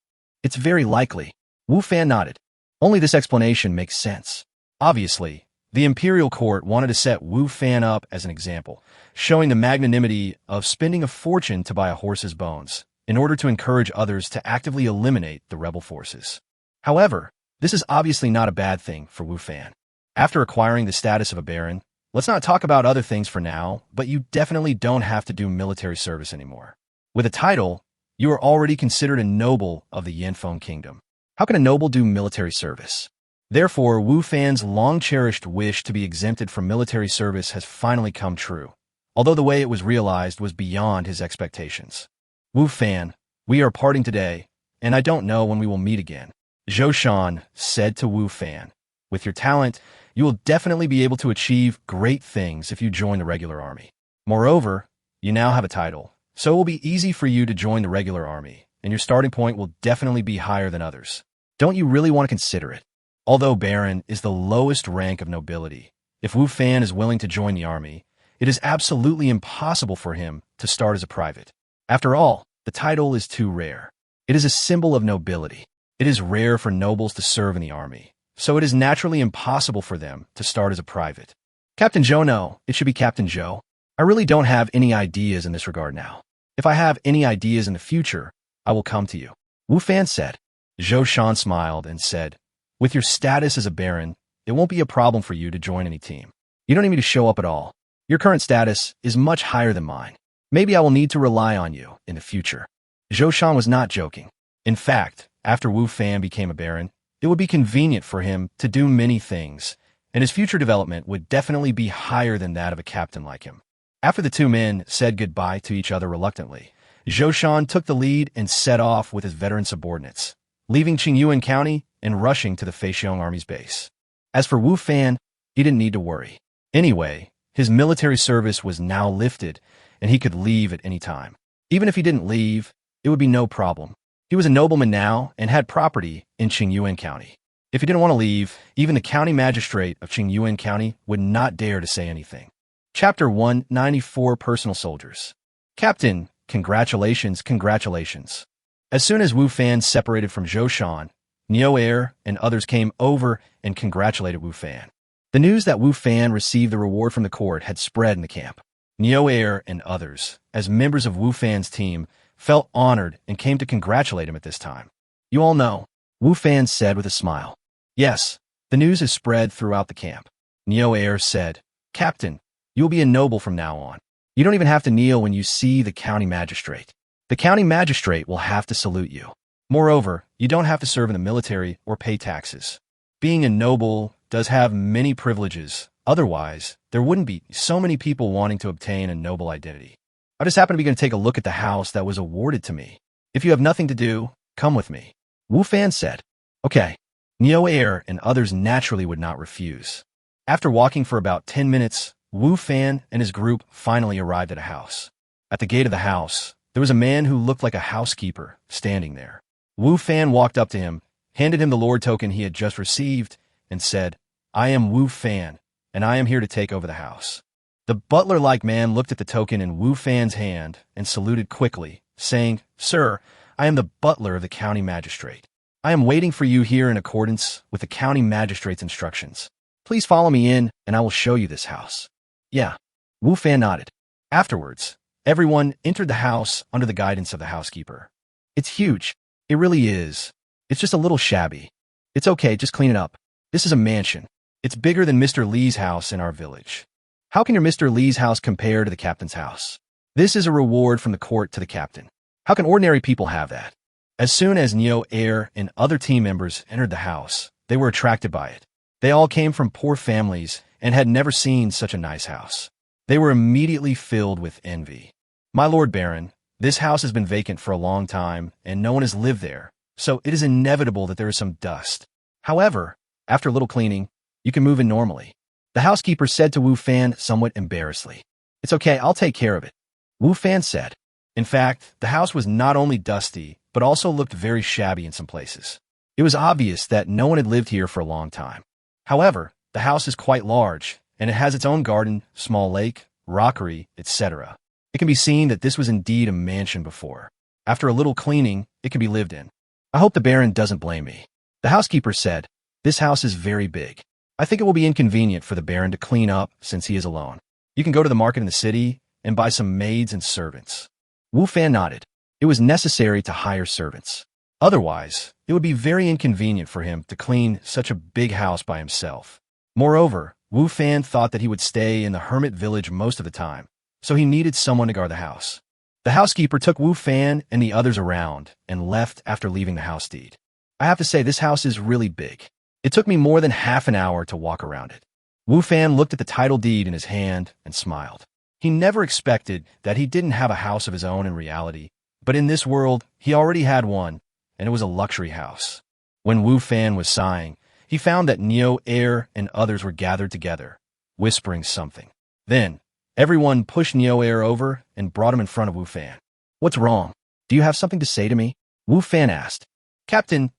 It's very likely. Wu Fan nodded. Only this explanation makes sense. Obviously, the imperial court wanted to set Wu Fan up as an example, showing the magnanimity of spending a fortune to buy a horse's bones, in order to encourage others to actively eliminate the rebel forces. However, this is obviously not a bad thing for Wu Fan. After acquiring the status of a baron, let's not talk about other things for now, but you definitely don't have to do military service anymore. With a title, you are already considered a noble of the Yinfeng Kingdom. How can a noble do military service? Therefore, Wu Fan's long-cherished wish to be exempted from military service has finally come true, although the way it was realized was beyond his expectations. Wu Fan, we are parting today, and I don't know when we will meet again. Zhou Shan said to Wu Fan, with your talent, you will definitely be able to achieve great things if you join the regular army. Moreover, you now have a title, so it will be easy for you to join the regular army, and your starting point will definitely be higher than others. Don't you really want to consider it? Although Baron is the lowest rank of nobility, if Wu Fan is willing to join the army, it is absolutely impossible for him to start as a private. After all, the title is too rare. It is a symbol of nobility. It is rare for nobles to serve in the army, so it is naturally impossible for them to start as a private. Captain Joe, no, it should be Captain Joe. I really don't have any ideas in this regard now. If I have any ideas in the future, I will come to you. Wu Fan said. Zhou Shan smiled and said, with your status as a baron, it won't be a problem for you to join any team. You don't need me to show up at all. Your current status is much higher than mine. Maybe I will need to rely on you in the future. Zhou Shan was not joking. In fact, after Wu Fan became a baron, it would be convenient for him to do many things, and his future development would definitely be higher than that of a captain like him. After the two men said goodbye to each other reluctantly, Zhou Shan took the lead and set off with his veteran subordinates, leaving Qingyuan County and rushing to the Feixiong Army's base. As for Wu Fan, he didn't need to worry. Anyway, his military service was now lifted, and he could leave at any time. Even if he didn't leave, it would be no problem. He was a nobleman now and had property in Qingyuan County. If he didn't want to leave, even the county magistrate of Qingyuan County would not dare to say anything. Chapter 194 Personal Soldiers. Captain, congratulations, congratulations. As soon as Wu Fan separated from Zhou Shan, Niu Air and others came over and congratulated Wu Fan. The news that Wu Fan received the reward from the court had spread in the camp. Niu Air and others, as members of Wu Fan's team, felt honored and came to congratulate him at this time. You all know, Wu Fan said with a smile. Yes, the news has spread throughout the camp. Niu Air said, Captain, you will be a noble from now on. You don't even have to kneel when you see the county magistrate. The county magistrate will have to salute you. Moreover, you don't have to serve in the military or pay taxes. Being a noble does have many privileges. Otherwise, there wouldn't be so many people wanting to obtain a noble identity. I just happen to be going to take a look at the house that was awarded to me. If you have nothing to do, come with me. Wu Fan said. Okay. Niu Air and others naturally would not refuse. After walking for about 10 minutes, Wu Fan and his group finally arrived at a house. At the gate of the house, there was a man who looked like a housekeeper standing there. Wu Fan walked up to him, handed him the lord token he had just received, and said, I am Wu Fan, and I am here to take over the house. The butler-like man looked at the token in Wu Fan's hand and saluted quickly, saying, Sir, I am the butler of the county magistrate. I am waiting for you here in accordance with the county magistrate's instructions. Please follow me in, and I will show you this house. Yeah. Wu Fan nodded. Afterwards, everyone entered the house under the guidance of the housekeeper. It's huge. It really is. It's just a little shabby. It's okay, just clean it up. This is a mansion. It's bigger than Mr. Lee's house in our village. How can your Mr. Lee's house compare to the captain's house? This is a reward from the court to the captain. How can ordinary people have that? As soon as Niu Air and other team members entered the house, they were attracted by it. They all came from poor families and had never seen such a nice house. They were immediately filled with envy. My Lord Baron, this house has been vacant for a long time and no one has lived there, so it is inevitable that there is some dust. However, after a little cleaning, you can move in normally. The housekeeper said to Wu Fan somewhat embarrassedly. It's okay, I'll take care of it. Wu Fan said. In fact, the house was not only dusty, but also looked very shabby in some places. It was obvious that no one had lived here for a long time. However, the house is quite large, and it has its own garden, small lake, rockery, etc. It can be seen that this was indeed a mansion before. After a little cleaning, it can be lived in. I hope the Baron doesn't blame me. The housekeeper said, This house is very big. I think it will be inconvenient for the Baron to clean up since he is alone. You can go to the market in the city and buy some maids and servants. Wu Fan nodded. It was necessary to hire servants. Otherwise, it would be very inconvenient for him to clean such a big house by himself. Moreover, Wu Fan thought that he would stay in the hermit village most of the time, so he needed someone to guard the house. The housekeeper took Wu Fan and the others around and left after leaving the house deed. I have to say this house is really big. It took me more than half an hour to walk around it. Wu Fan looked at the title deed in his hand and smiled. He never expected that he didn't have a house of his own in reality, but in this world, he already had one, and it was a luxury house. When Wu Fan was sighing, he found that Niu Air and others were gathered together, whispering something. Then, everyone pushed Niu Air over and brought him in front of Wu Fan. What's wrong? Do you have something to say to me? Wu Fan asked. Captain,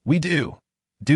we do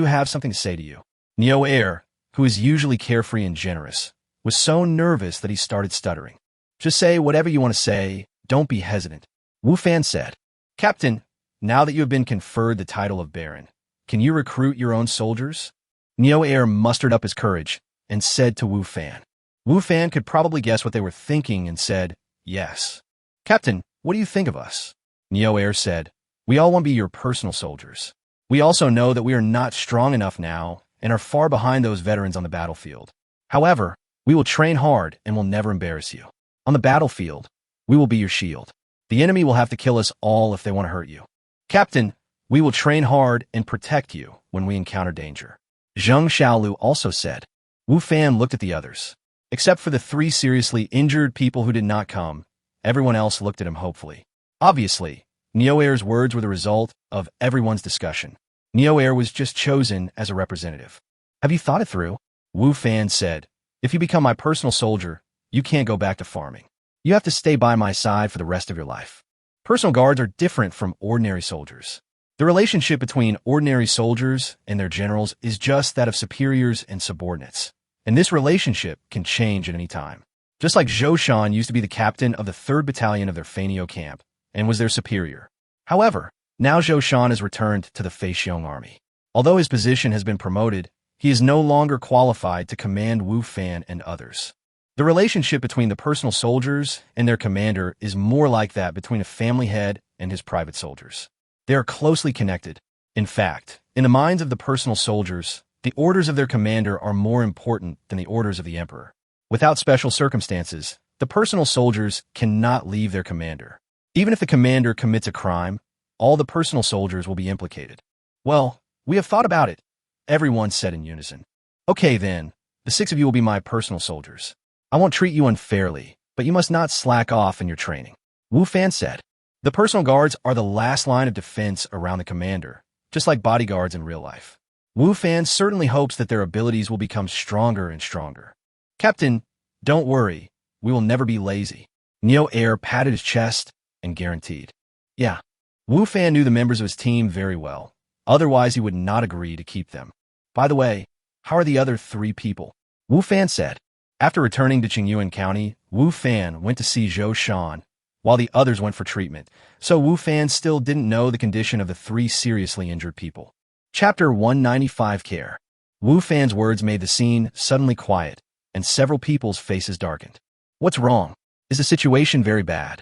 have something to say to you. Niu Air, who is usually carefree and generous, was so nervous that he started stuttering. Just say whatever you want to say. Don't be hesitant. Wu Fan said. Captain, now that you have been conferred the title of Baron, can you recruit your own soldiers? Neo Air mustered up his courage and said to Wu Fan. Wu Fan could probably guess what they were thinking and said, yes. Captain, what do you think of us? Neo Air said, we all want to be your personal soldiers. We also know that we are not strong enough now and are far behind those veterans on the battlefield. However, we will train hard and will never embarrass you. On the battlefield, we will be your shield. The enemy will have to kill us all if they want to hurt you. Captain, we will train hard and protect you when we encounter danger. Zheng Xiaolu also said. Wu Fan looked at the others. Except for the 3 seriously injured people who did not come, everyone else looked at him hopefully. Obviously, Neo Air's words were the result of everyone's discussion. Neo Air was just chosen as a representative. Have you thought it through? Wu Fan said. If you become my personal soldier, you can't go back to farming. You have to stay by my side for the rest of your life. Personal guards are different from ordinary soldiers. The relationship between ordinary soldiers and their generals is just that of superiors and subordinates. And this relationship can change at any time. Just like Zhou Shan used to be the captain of the 3rd Battalion of their Fanio camp and was their superior. However, now Zhou Shan has returned to the Feixiong army. Although his position has been promoted, he is no longer qualified to command Wu Fan and others. The relationship between the personal soldiers and their commander is more like that between a family head and his private soldiers. They are closely connected. In fact, in the minds of the personal soldiers, the orders of their commander are more important than the orders of the emperor. Without special circumstances, the personal soldiers cannot leave their commander. Even if the commander commits a crime, all the personal soldiers will be implicated. Well, we have thought about it, everyone said in unison. Okay then, the 6 of you will be my personal soldiers. I won't treat you unfairly, but you must not slack off in your training. Wu Fan said. The personal guards are the last line of defense around the commander, just like bodyguards in real life. Wu Fan certainly hopes that their abilities will become stronger and stronger. Captain, don't worry, we will never be lazy. Neo Air patted his chest and guaranteed. Yeah. Wu Fan knew the members of his team very well. Otherwise, he would not agree to keep them. By the way, how are the other 3 people? Wu Fan said. After returning to Qingyuan County, Wu Fan went to see Zhou Shan, while the others went for treatment, so Wu Fan still didn't know the condition of the 3 seriously injured people. Chapter 195 Care. Wu Fan's words made the scene suddenly quiet, and several people's faces darkened. What's wrong? Is the situation very bad?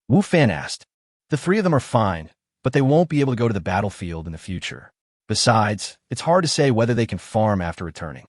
Wu Fan asked. The 3 of them are fine, but they won't be able to go to the battlefield in the future. Besides, it's hard to say whether they can farm after returning.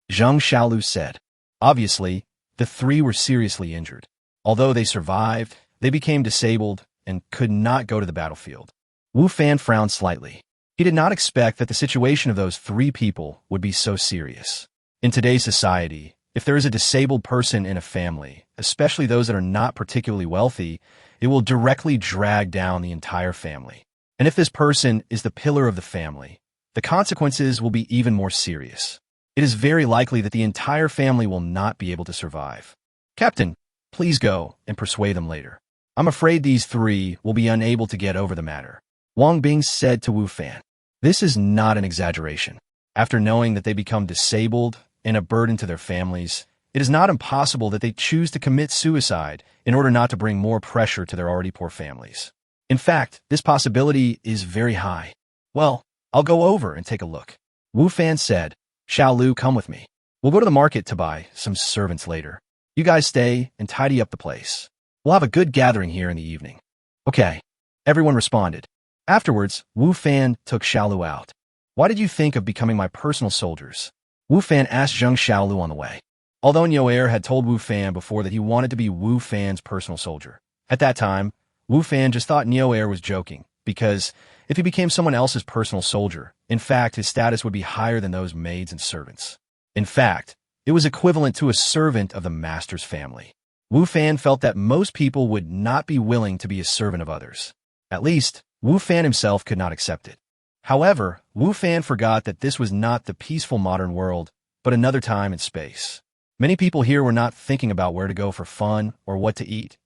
Zheng Xiaolu said. Obviously, the 3 were seriously injured. Although they survived, they became disabled and could not go to the battlefield. Wu Fan frowned slightly. He did not expect that the situation of those 3 people would be so serious. In today's society, if there is a disabled person in a family, especially those that are not particularly wealthy, it will directly drag down the entire family. And if this person is the pillar of the family, the consequences will be even more serious. It is very likely that the entire family will not be able to survive. Captain, please go and persuade them later. I'm afraid these 3 will be unable to get over the matter. Wang Bing said to Wu Fan. This is not an exaggeration. After knowing that they become disabled and a burden to their families, it is not impossible that they choose to commit suicide in order not to bring more pressure to their already poor families. In fact, this possibility is very high. Well, I'll go over and take a look. Wu Fan said. Xiaolu, come with me. We'll go to the market to buy some servants later. You guys stay and tidy up the place. We'll have a good gathering here in the evening. Okay. Everyone responded. Afterwards, Wu Fan took Xiaolu out. Why did you think of becoming my personal soldiers? Wu Fan asked Zheng Xiaolu on the way. Although Neo Air had told Wu Fan before that he wanted to be Wu Fan's personal soldier. At that time, Wu Fan just thought Neo Air was joking, because if he became someone else's personal soldier, in fact, his status would be higher than those maids and servants. In fact, it was equivalent to a servant of the master's family. Wu Fan felt that most people would not be willing to be a servant of others. At least, Wu Fan himself could not accept it. However, Wu Fan forgot that this was not the peaceful modern world, but another time and space. Many people here were not thinking about where to go for fun or what to eat,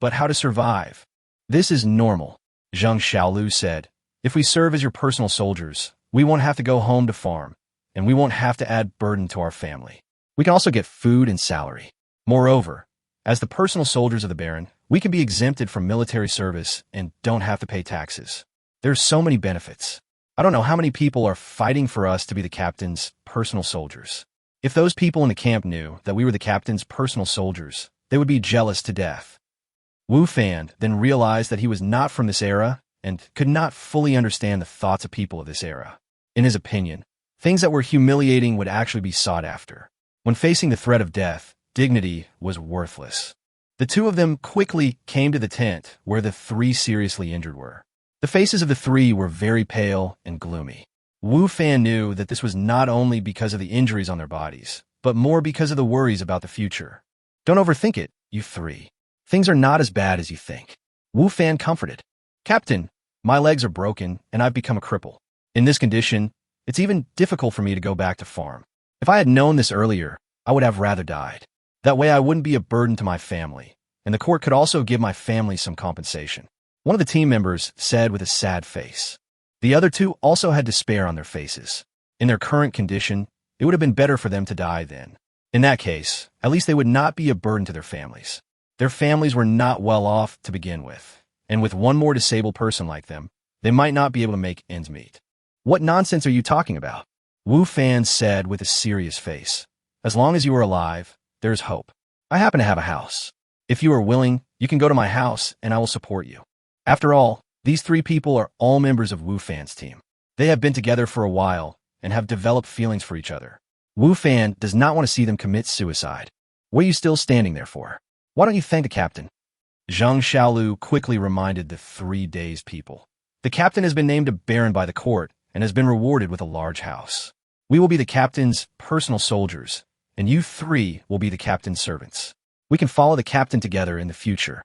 but how to survive. This is normal, Zheng Xiaolu said. If we serve as your personal soldiers, we won't have to go home to farm, and we won't have to add burden to our family. We can also get food and salary. Moreover, as the personal soldiers of the Baron, we can be exempted from military service and don't have to pay taxes. There's so many benefits. I don't know how many people are fighting for us to be the captain's personal soldiers. If those people in the camp knew that we were the captain's personal soldiers, they would be jealous to death. Wu Fan then realized that he was not from this era and could not fully understand the thoughts of people of this era. In his opinion, things that were humiliating would actually be sought after. When facing the threat of death, dignity was worthless. The two of them quickly came to the tent where the three seriously injured were. The faces of the three were very pale and gloomy. Wu Fan knew that this was not only because of the injuries on their bodies, but more because of the worries about the future. Don't overthink it, you three. Things are not as bad as you think. Wu Fan comforted. Captain, my legs are broken and I've become a cripple. In this condition, it's even difficult for me to go back to farm. If I had known this earlier, I would have rather died. That way I wouldn't be a burden to my family, and the court could also give my family some compensation. One of the team members said with a sad face. The other two also had despair on their faces. In their current condition, it would have been better for them to die then. In that case, at least they would not be a burden to their families. Their families were not well off to begin with, and with one more disabled person like them, they might not be able to make ends meet. What nonsense are you talking about? Wu Fan said with a serious face. As long as you are alive, there is hope. I happen to have a house. If you are willing, you can go to my house and I will support you. After all, these three people are all members of Wu Fan's team. They have been together for a while and have developed feelings for each other. Wu Fan does not want to see them commit suicide. What are you still standing there for? Why don't you thank the captain? Zhang Xiaolu quickly reminded the 3 dazed people. The captain has been named a baron by the court and has been rewarded with a large house. We will be the captain's personal soldiers, and you three will be the captain's servants. We can follow the captain together in the future.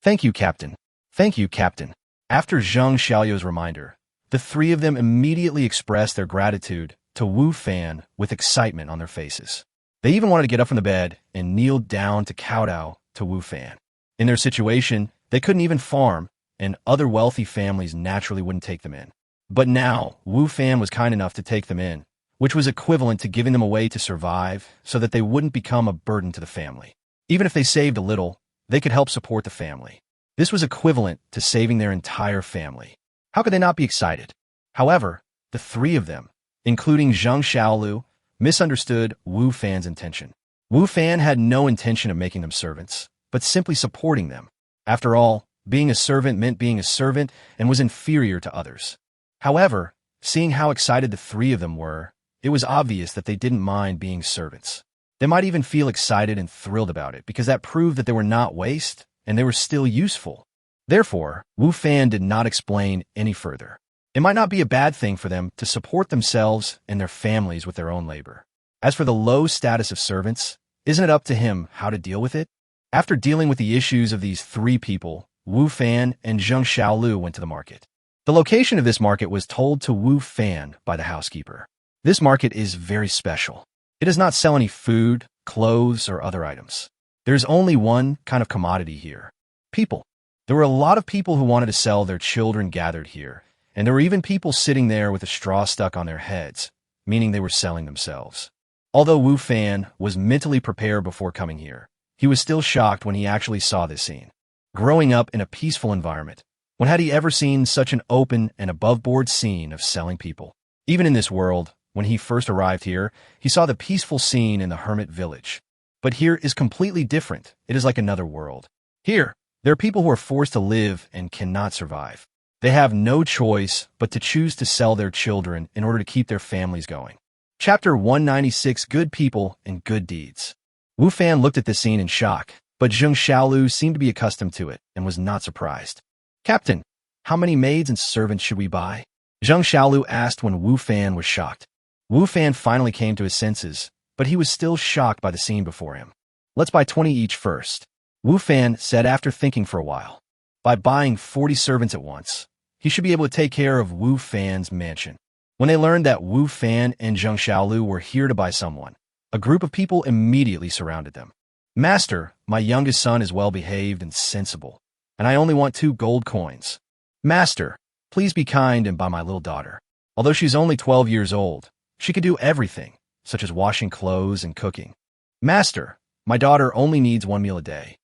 Thank you, Captain. Thank you, Captain. After Zhang Xiaoyu's reminder, the three of them immediately expressed their gratitude to Wu Fan with excitement on their faces. They even wanted to get up from the bed and kneel down to kowtow to Wu Fan. In their situation, they couldn't even farm, and other wealthy families naturally wouldn't take them in. But now, Wu Fan was kind enough to take them in, which was equivalent to giving them a way to survive so that they wouldn't become a burden to the family. Even if they saved a little, they could help support the family. This was equivalent to saving their entire family. How could they not be excited? However, the three of them, including Zhang Xiaolu, misunderstood Wu Fan's intention. Wu Fan had no intention of making them servants, but simply supporting them. After all, being a servant meant being a servant and was inferior to others. However, seeing how excited the three of them were, it was obvious that they didn't mind being servants. They might even feel excited and thrilled about it because that proved that they were not waste and they were still useful. Therefore, Wu Fan did not explain any further. It might not be a bad thing for them to support themselves and their families with their own labor. As for the low status of servants, isn't it up to him how to deal with it? After dealing with the issues of these three people, Wu Fan and Zhang Xiaolu went to the market. The location of this market was told to Wu Fan by the housekeeper. This market is very special. It does not sell any food, clothes, or other items. There's only one kind of commodity here. People. There were a lot of people who wanted to sell their children gathered here, and there were even people sitting there with a straw stuck on their heads, meaning they were selling themselves. Although Wu Fan was mentally prepared before coming here, he was still shocked when he actually saw this scene. Growing up in a peaceful environment, when had he ever seen such an open and above-board scene of selling people? Even in this world, when he first arrived here, he saw the peaceful scene in the hermit village. But here is completely different. It is like another world. Here, there are people who are forced to live and cannot survive. They have no choice but to choose to sell their children in order to keep their families going. Chapter 196, Good People and Good Deeds. Wu Fan looked at this scene in shock, but Zhang Xiaolu seemed to be accustomed to it and was not surprised. Captain, how many maids and servants should we buy? Zhang Xiaolu asked when Wu Fan was shocked. Wu Fan finally came to his senses, but he was still shocked by the scene before him. Let's buy 20 each first, Wu Fan said after thinking for a while. By buying 40 servants at once, he should be able to take care of Wu Fan's mansion. When they learned that Wu Fan and Zhang Xiaolu were here to buy someone, a group of people immediately surrounded them. Master, my youngest son is well-behaved and sensible, and I only want 2 gold coins. Master, please be kind and buy my little daughter. Although she's only 12 years old, she could do everything, such as washing clothes and cooking. Master, my daughter only needs 1 meal a day.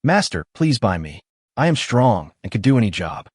Master, please buy me. I am strong and could do any job.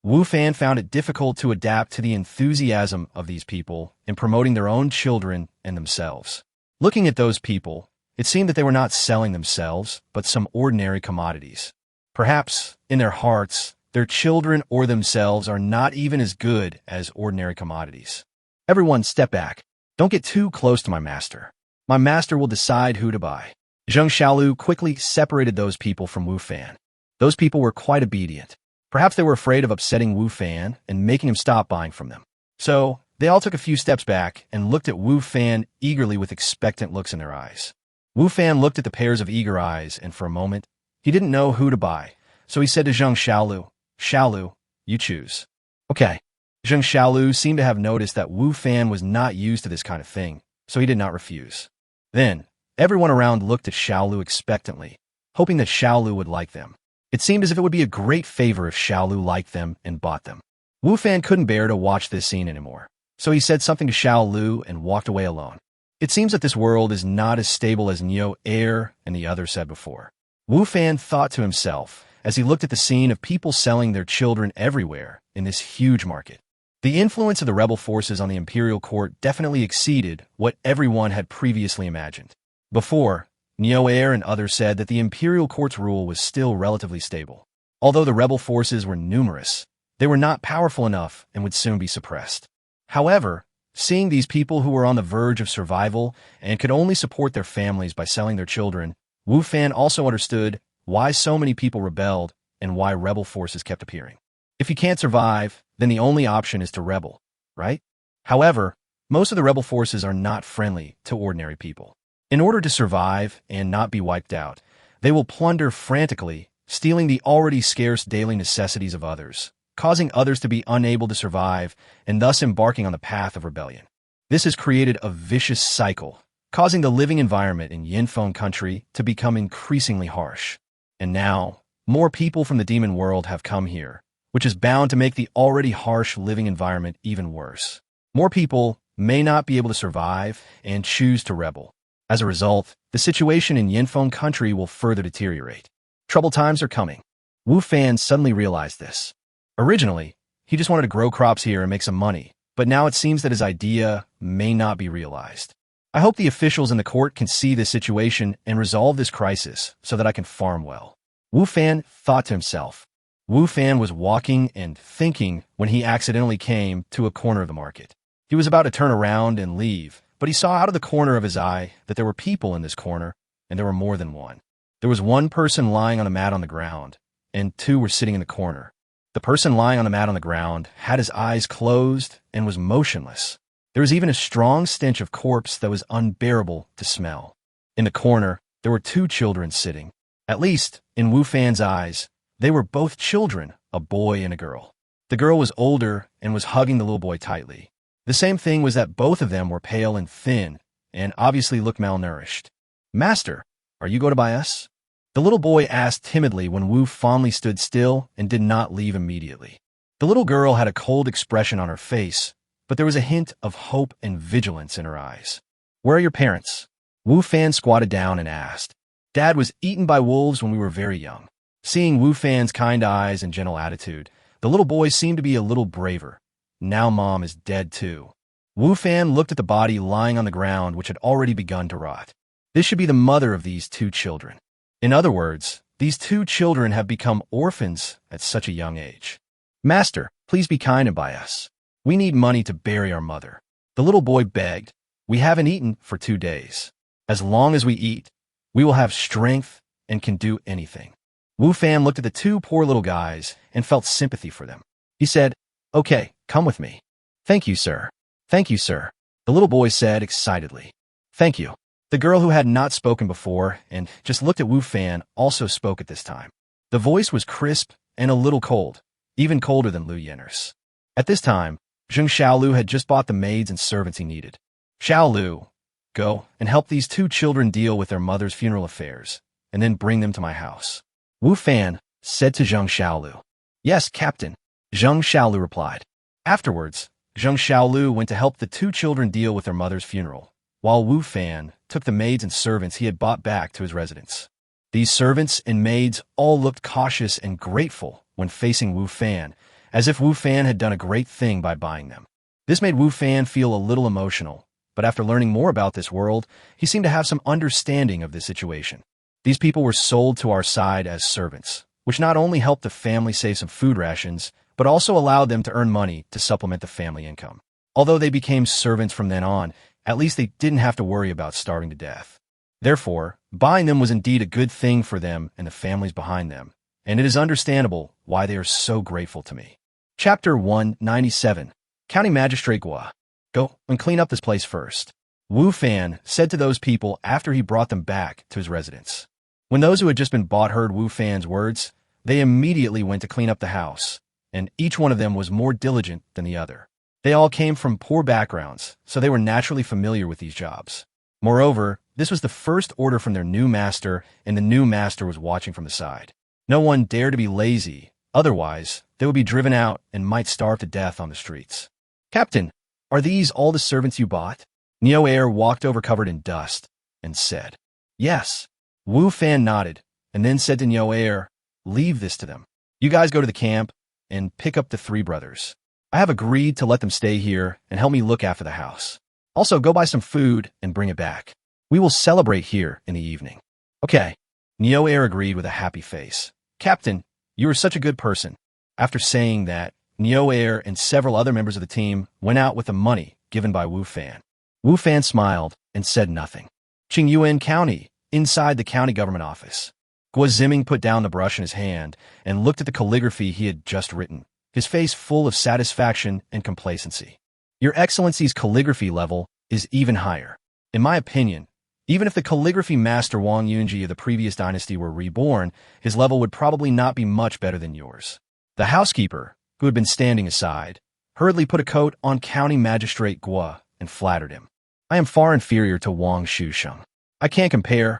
Wu Fan found it difficult to adapt to the enthusiasm of these people in promoting their own children and themselves. Looking at those people, it seemed that they were not selling themselves, but some ordinary commodities. Perhaps, in their hearts, their children or themselves are not even as good as ordinary commodities. Everyone step back. Don't get too close to my master. My master will decide who to buy. Zheng Xiaolu quickly separated those people from Wu Fan. Those people were quite obedient. Perhaps they were afraid of upsetting Wu Fan and making him stop buying from them. So, they all took a few steps back and looked at Wu Fan eagerly with expectant looks in their eyes. Wu Fan looked at the pairs of eager eyes, and for a moment, he didn't know who to buy. So he said to Zheng Xiaolu, Xiaolu, you choose. Okay. Zheng Xiaolu seemed to have noticed that Wu Fan was not used to this kind of thing, so he did not refuse. Then, everyone around looked at Xiaolu expectantly, hoping that Xiaolu would like them. It seemed as if it would be a great favor if Xiaolu liked them and bought them. Wu Fan couldn't bear to watch this scene anymore, so he said something to Xiaolu and walked away alone. It seems that this world is not as stable as Neo Air and the others said before. Wu Fan thought to himself as he looked at the scene of people selling their children everywhere in this huge market. The influence of the rebel forces on the imperial court definitely exceeded what everyone had previously imagined. Before, Neo Air and others said that the imperial court's rule was still relatively stable. Although the rebel forces were numerous, they were not powerful enough and would soon be suppressed. However, seeing these people who were on the verge of survival and could only support their families by selling their children, Wu Fan also understood why so many people rebelled and why rebel forces kept appearing. If you can't survive, then the only option is to rebel, right? However, most of the rebel forces are not friendly to ordinary people. In order to survive and not be wiped out, they will plunder frantically, stealing the already scarce daily necessities of others, causing others to be unable to survive and thus embarking on the path of rebellion. This has created a vicious cycle, causing the living environment in Yinfeng country to become increasingly harsh. And now, more people from the demon world have come here, which is bound to make the already harsh living environment even worse. More people may not be able to survive and choose to rebel. As a result, the situation in Yinfeng country will further deteriorate. Troubled times are coming. Wu Fan suddenly realized this. Originally, he just wanted to grow crops here and make some money, but now it seems that his idea may not be realized. I hope the officials in the court can see this situation and resolve this crisis so that I can farm well. Wu Fan thought to himself. Wu Fan was walking and thinking when he accidentally came to a corner of the market. He was about to turn around and leave, but he saw out of the corner of his eye that there were people in this corner, and there were more than one. There was one person lying on a mat on the ground, and two were sitting in the corner. The person lying on the mat on the ground had his eyes closed and was motionless. There was even a strong stench of corpse that was unbearable to smell. In the corner, there were two children sitting. At least, in Wu Fan's eyes, they were both children, a boy and a girl. The girl was older and was hugging the little boy tightly. The same thing was that both of them were pale and thin, and obviously looked malnourished. Master, are you going to buy us? The little boy asked timidly when Wu fondly stood still and did not leave immediately. The little girl had a cold expression on her face, but there was a hint of hope and vigilance in her eyes. Where are your parents? Wu Fan squatted down and asked. Dad was eaten by wolves when we were very young. Seeing Wu Fan's kind eyes and gentle attitude, the little boy seemed to be a little braver. Now Mom is dead too. Wu Fan looked at the body lying on the ground which had already begun to rot. This should be the mother of these two children. In other words, these two children have become orphans at such a young age. Master, please be kind and buy us. We need money to bury our mother. The little boy begged. We haven't eaten for 2 days. As long as we eat, we will have strength and can do anything. Wu Fan looked at the two poor little guys and felt sympathy for them. He said, Okay, come with me. Thank you, sir. Thank you, sir. The little boy said excitedly. Thank you. The girl who had not spoken before and just looked at Wu Fan also spoke at this time. The voice was crisp and a little cold, even colder than Lu Yenner's. At this time, Zheng Xiaolu had just bought the maids and servants he needed. Xiaolu, go and help these two children deal with their mother's funeral affairs, and then bring them to my house. Wu Fan said to Zheng Xiaolu. Yes, Captain, Zheng Xiaolu replied. Afterwards, Zheng Xiaolu went to help the two children deal with their mother's funeral, while Wu Fan took the maids and servants he had bought back to his residence. These servants and maids all looked cautious and grateful when facing Wu Fan, as if Wu Fan had done a great thing by buying them. This made Wu Fan feel a little emotional, but after learning more about this world, he seemed to have some understanding of the situation. These people were sold to our side as servants, which not only helped the family save some food rations, but also allowed them to earn money to supplement the family income. Although they became servants from then on, at least they didn't have to worry about starving to death. Therefore, buying them was indeed a good thing for them and the families behind them, and it is understandable why they are so grateful to me. Chapter 197. County Magistrate Gua. Go and clean up this place first, Wu Fan said to those people after he brought them back to his residence. When those who had just been bought heard Wu Fan's words, they immediately went to clean up the house, and each one of them was more diligent than the other. They all came from poor backgrounds, so they were naturally familiar with these jobs. Moreover, this was the first order from their new master, and the new master was watching from the side. No one dared to be lazy, otherwise they would be driven out and might starve to death on the streets. Captain, are these all the servants you bought? Neo Air walked over covered in dust and said, Yes. Wu Fan nodded, and then said to Neo Air, Leave this to them. You guys go to the camp and pick up the three brothers. I have agreed to let them stay here and help me look after the house. Also, go buy some food and bring it back. We will celebrate here in the evening. Okay. Neo Air agreed with a happy face. Captain, you are such a good person. After saying that, Neo Air and several other members of the team went out with the money given by Wu Fan. Wu Fan smiled and said nothing. Qingyuan County, inside the county government office. Guo Ziming put down the brush in his hand and looked at the calligraphy he had just written, his face full of satisfaction and complacency. Your Excellency's calligraphy level is even higher. In my opinion, even if the calligraphy master Wang Yunji of the previous dynasty were reborn, his level would probably not be much better than yours. The housekeeper, who had been standing aside, hurriedly put a coat on County Magistrate Guo and flattered him. I am far inferior to Wang Shusheng. I can't compare.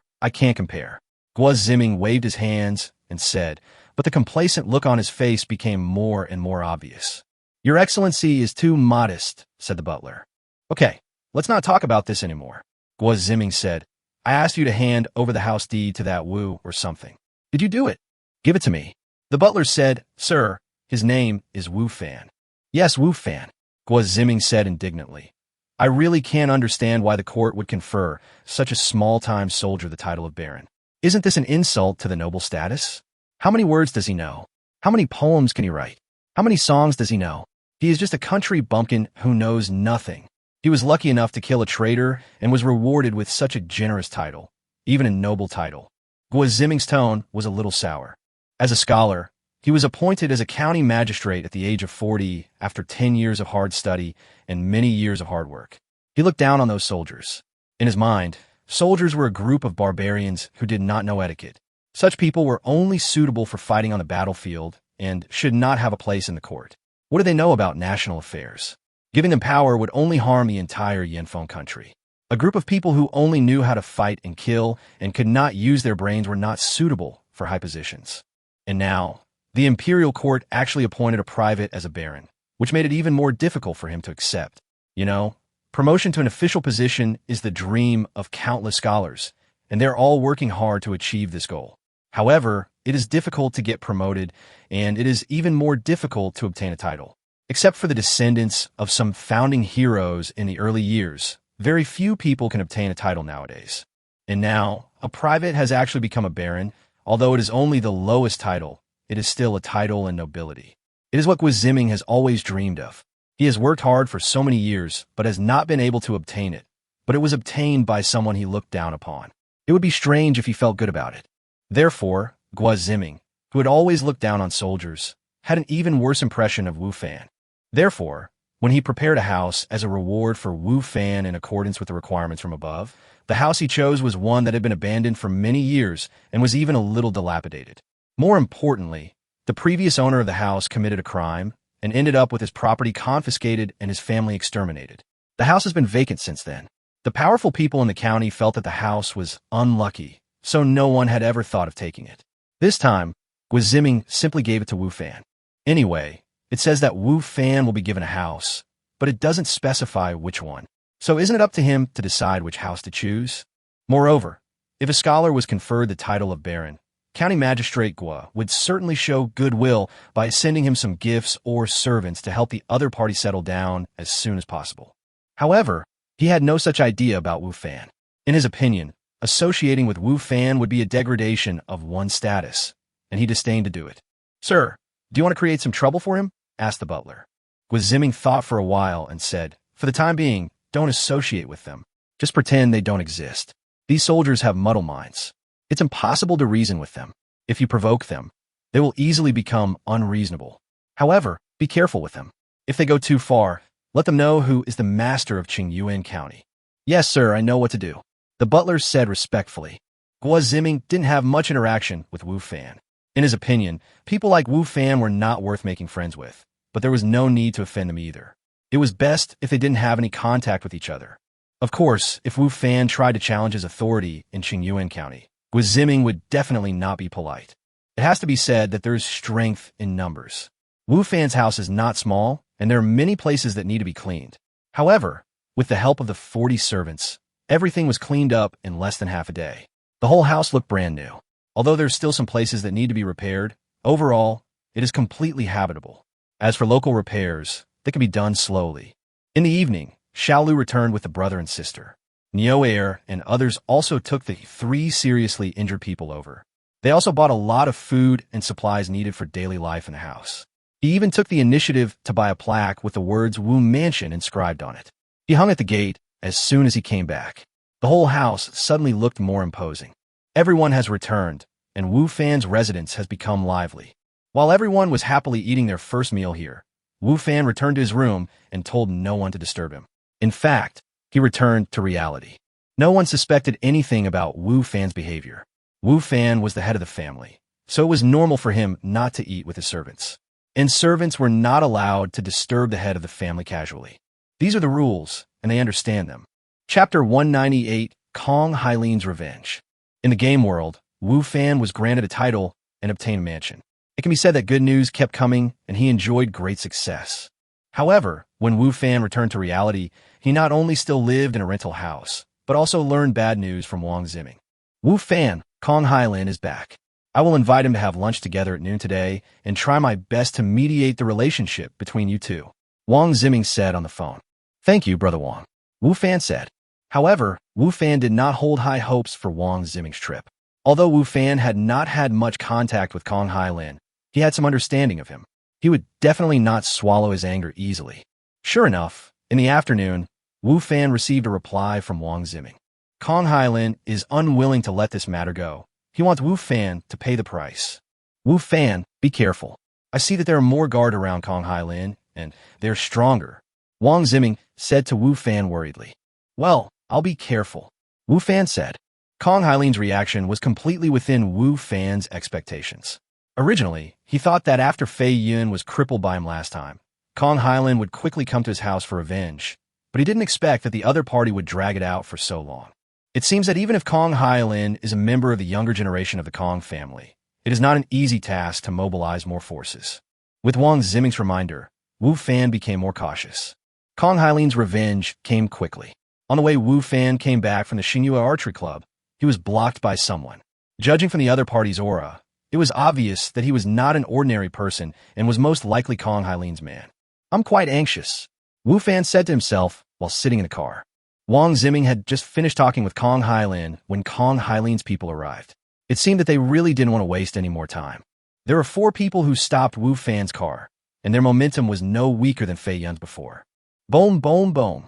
Guo Ziming waved his hands and said, but the complacent look on his face became more and more obvious. Your Excellency is too modest, said the butler. Okay, let's not talk about this anymore. Guo Ziming said, I asked you to hand over the house deed to that Wu or something. Did you do it? Give it to me. The butler said, Sir, his name is Wu Fan. Yes, Wu Fan, Guo Ziming said indignantly. I really can't understand why the court would confer such a small-time soldier the title of Baron. Isn't this an insult to the noble status? How many words does he know? How many poems can he write? How many songs does he know? He is just a country bumpkin who knows nothing. He was lucky enough to kill a traitor and was rewarded with such a generous title, even a noble title. Guo Ziming's tone was a little sour. As a scholar, he was appointed as a county magistrate at the age of 40 after 10 years of hard study and many years of hard work. He looked down on those soldiers. In his mind, soldiers were a group of barbarians who did not know etiquette. Such people were only suitable for fighting on the battlefield and should not have a place in the court. What do they know about national affairs? Giving them power would only harm the entire Yanfeng country. A group of people who only knew how to fight and kill and could not use their brains were not suitable for high positions. And now, the imperial court actually appointed a private as a baron, which made it even more difficult for him to accept. You know, promotion to an official position is the dream of countless scholars, and they're all working hard to achieve this goal. However, it is difficult to get promoted, and it is even more difficult to obtain a title. Except for the descendants of some founding heroes in the early years, very few people can obtain a title nowadays. And now, a private has actually become a baron. Although it is only the lowest title, it is still a title and nobility. It is what Guo Ziming has always dreamed of. He has worked hard for so many years, but has not been able to obtain it. But it was obtained by someone he looked down upon. It would be strange if he felt good about it. Therefore, Guo Ziming, who had always looked down on soldiers, had an even worse impression of Wu Fan. Therefore, when he prepared a house as a reward for Wu Fan in accordance with the requirements from above, the house he chose was one that had been abandoned for many years and was even a little dilapidated. More importantly, the previous owner of the house committed a crime and ended up with his property confiscated and his family exterminated. The house has been vacant since then. The powerful people in the county felt that the house was unlucky, so no one had ever thought of taking it. This time, Guo Ziming simply gave it to Wu Fan. Anyway, it says that Wu Fan will be given a house, but it doesn't specify which one. So isn't it up to him to decide which house to choose? Moreover, if a scholar was conferred the title of Baron, County Magistrate Gua would certainly show goodwill by sending him some gifts or servants to help the other party settle down as soon as possible. However, he had no such idea about Wu Fan. In his opinion, associating with Wu Fan would be a degradation of one's status, and he disdained to do it. "Sir, do you want to create some trouble for him?" asked the butler. Gua Ziming thought for a while and said, "For the time being, don't associate with them. Just pretend they don't exist. These soldiers have muddle minds. It's impossible to reason with them. If you provoke them, they will easily become unreasonable. However, be careful with them. If they go too far, let them know who is the master of Qingyuan County." "Yes, sir, I know what to do," the butler said respectfully. Gua Ziming didn't have much interaction with Wu Fan. In his opinion, people like Wu Fan were not worth making friends with, but there was no need to offend them either. It was best if they didn't have any contact with each other. Of course, if Wu Fan tried to challenge his authority in Qingyuan County, Gua Ziming would definitely not be polite. It has to be said that there is strength in numbers. Wu Fan's house is not small, and there are many places that need to be cleaned. However, with the help of the 40 servants, everything was cleaned up in less than half a day. The whole house looked brand new. Although there's still some places that need to be repaired, overall, it is completely habitable. As for local repairs, they can be done slowly. In the evening, Xiaolu returned with the brother and sister. Niuer and others also took the 3 seriously injured people over. They also bought a lot of food and supplies needed for daily life in the house. He even took the initiative to buy a plaque with the words Wu Mansion inscribed on it. He hung at the gate as soon as he came back. The whole house suddenly looked more imposing. Everyone has returned, and Wu Fan's residence has become lively. While everyone was happily eating their first meal here, Wu Fan returned to his room and told no one to disturb him. In fact, he returned to reality. No one suspected anything about Wu Fan's behavior. Wu Fan was the head of the family, so it was normal for him not to eat with his servants. And servants were not allowed to disturb the head of the family casually. These are the rules, and they understand them. Chapter 198, Kong Hailin's Revenge. In the game world, Wu Fan was granted a title and obtained a mansion. It can be said that good news kept coming, and he enjoyed great success. However, when Wu Fan returned to reality, he not only still lived in a rental house, but also learned bad news from Wang Ziming. "Wu Fan, Kong Hailin is back. I will invite him to have lunch together at noon today and try my best to mediate the relationship between you two," Wang Ziming said on the phone. "Thank you, Brother Wang," Wu Fan said. However, Wu Fan did not hold high hopes for Wang Ziming's trip. Although Wu Fan had not had much contact with Kong Hailin, he had some understanding of him. He would definitely not swallow his anger easily. Sure enough, in the afternoon, Wu Fan received a reply from Wang Ziming. Kong Hailin is unwilling to let this matter go. He wants Wu Fan to pay the price. "Wu Fan, be careful. I see that there are more guard around Kong Hailin, and they're stronger," Wang Ziming said to Wu Fan worriedly. "Well, I'll be careful," Wu Fan said. Kong Hailin's reaction was completely within Wu Fan's expectations. Originally, he thought that after Fei Yun was crippled by him last time, Kong Hailin would quickly come to his house for revenge, but he didn't expect that the other party would drag it out for so long. It seems that even if Kong Hailin is a member of the younger generation of the Kong family, it is not an easy task to mobilize more forces. With Wang Ziming's reminder, Wu Fan became more cautious. Kong Hailin's revenge came quickly. On the way Wu Fan came back from the Xingyue Archery Club, he was blocked by someone. Judging from the other party's aura, it was obvious that he was not an ordinary person and was most likely Kong Hailin's man. "I'm quite anxious," Wu Fan said to himself while sitting in the car. Wang Ziming had just finished talking with Kong Hailin when Kong Hailin's people arrived. It seemed that they really didn't want to waste any more time. There were 4 people who stopped Wu Fan's car, and their momentum was no weaker than Fei Yun's before. Boom, boom, boom.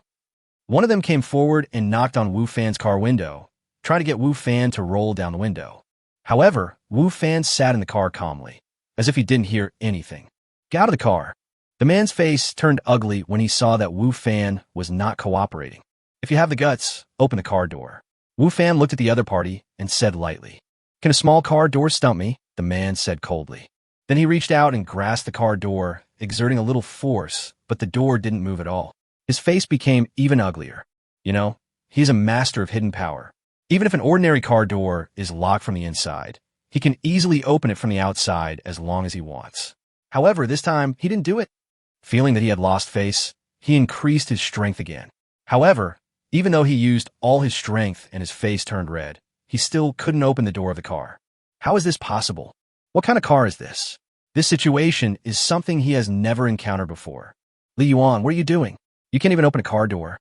One of them came forward and knocked on Wu Fan's car window, trying to get Wu Fan to roll down the window. However, Wu Fan sat in the car calmly, as if he didn't hear anything. "Get out of the car." The man's face turned ugly when he saw that Wu Fan was not cooperating. "If you have the guts, open the car door." Wu Fan looked at the other party and said lightly, "Can a small car door stump me?" The man said coldly. Then he reached out and grasped the car door, exerting a little force, but the door didn't move at all. His face became even uglier. You know, he's a master of hidden power. Even if an ordinary car door is locked from the inside, he can easily open it from the outside as long as he wants. However, this time, he didn't do it. Feeling that he had lost face, he increased his strength again. However, Even though he used all his strength and his face turned red, he still couldn't open the door of the car. How is this possible? What kind of car is this? This situation is something he has never encountered before. Li Yuan, what are you doing? You can't even open a car door.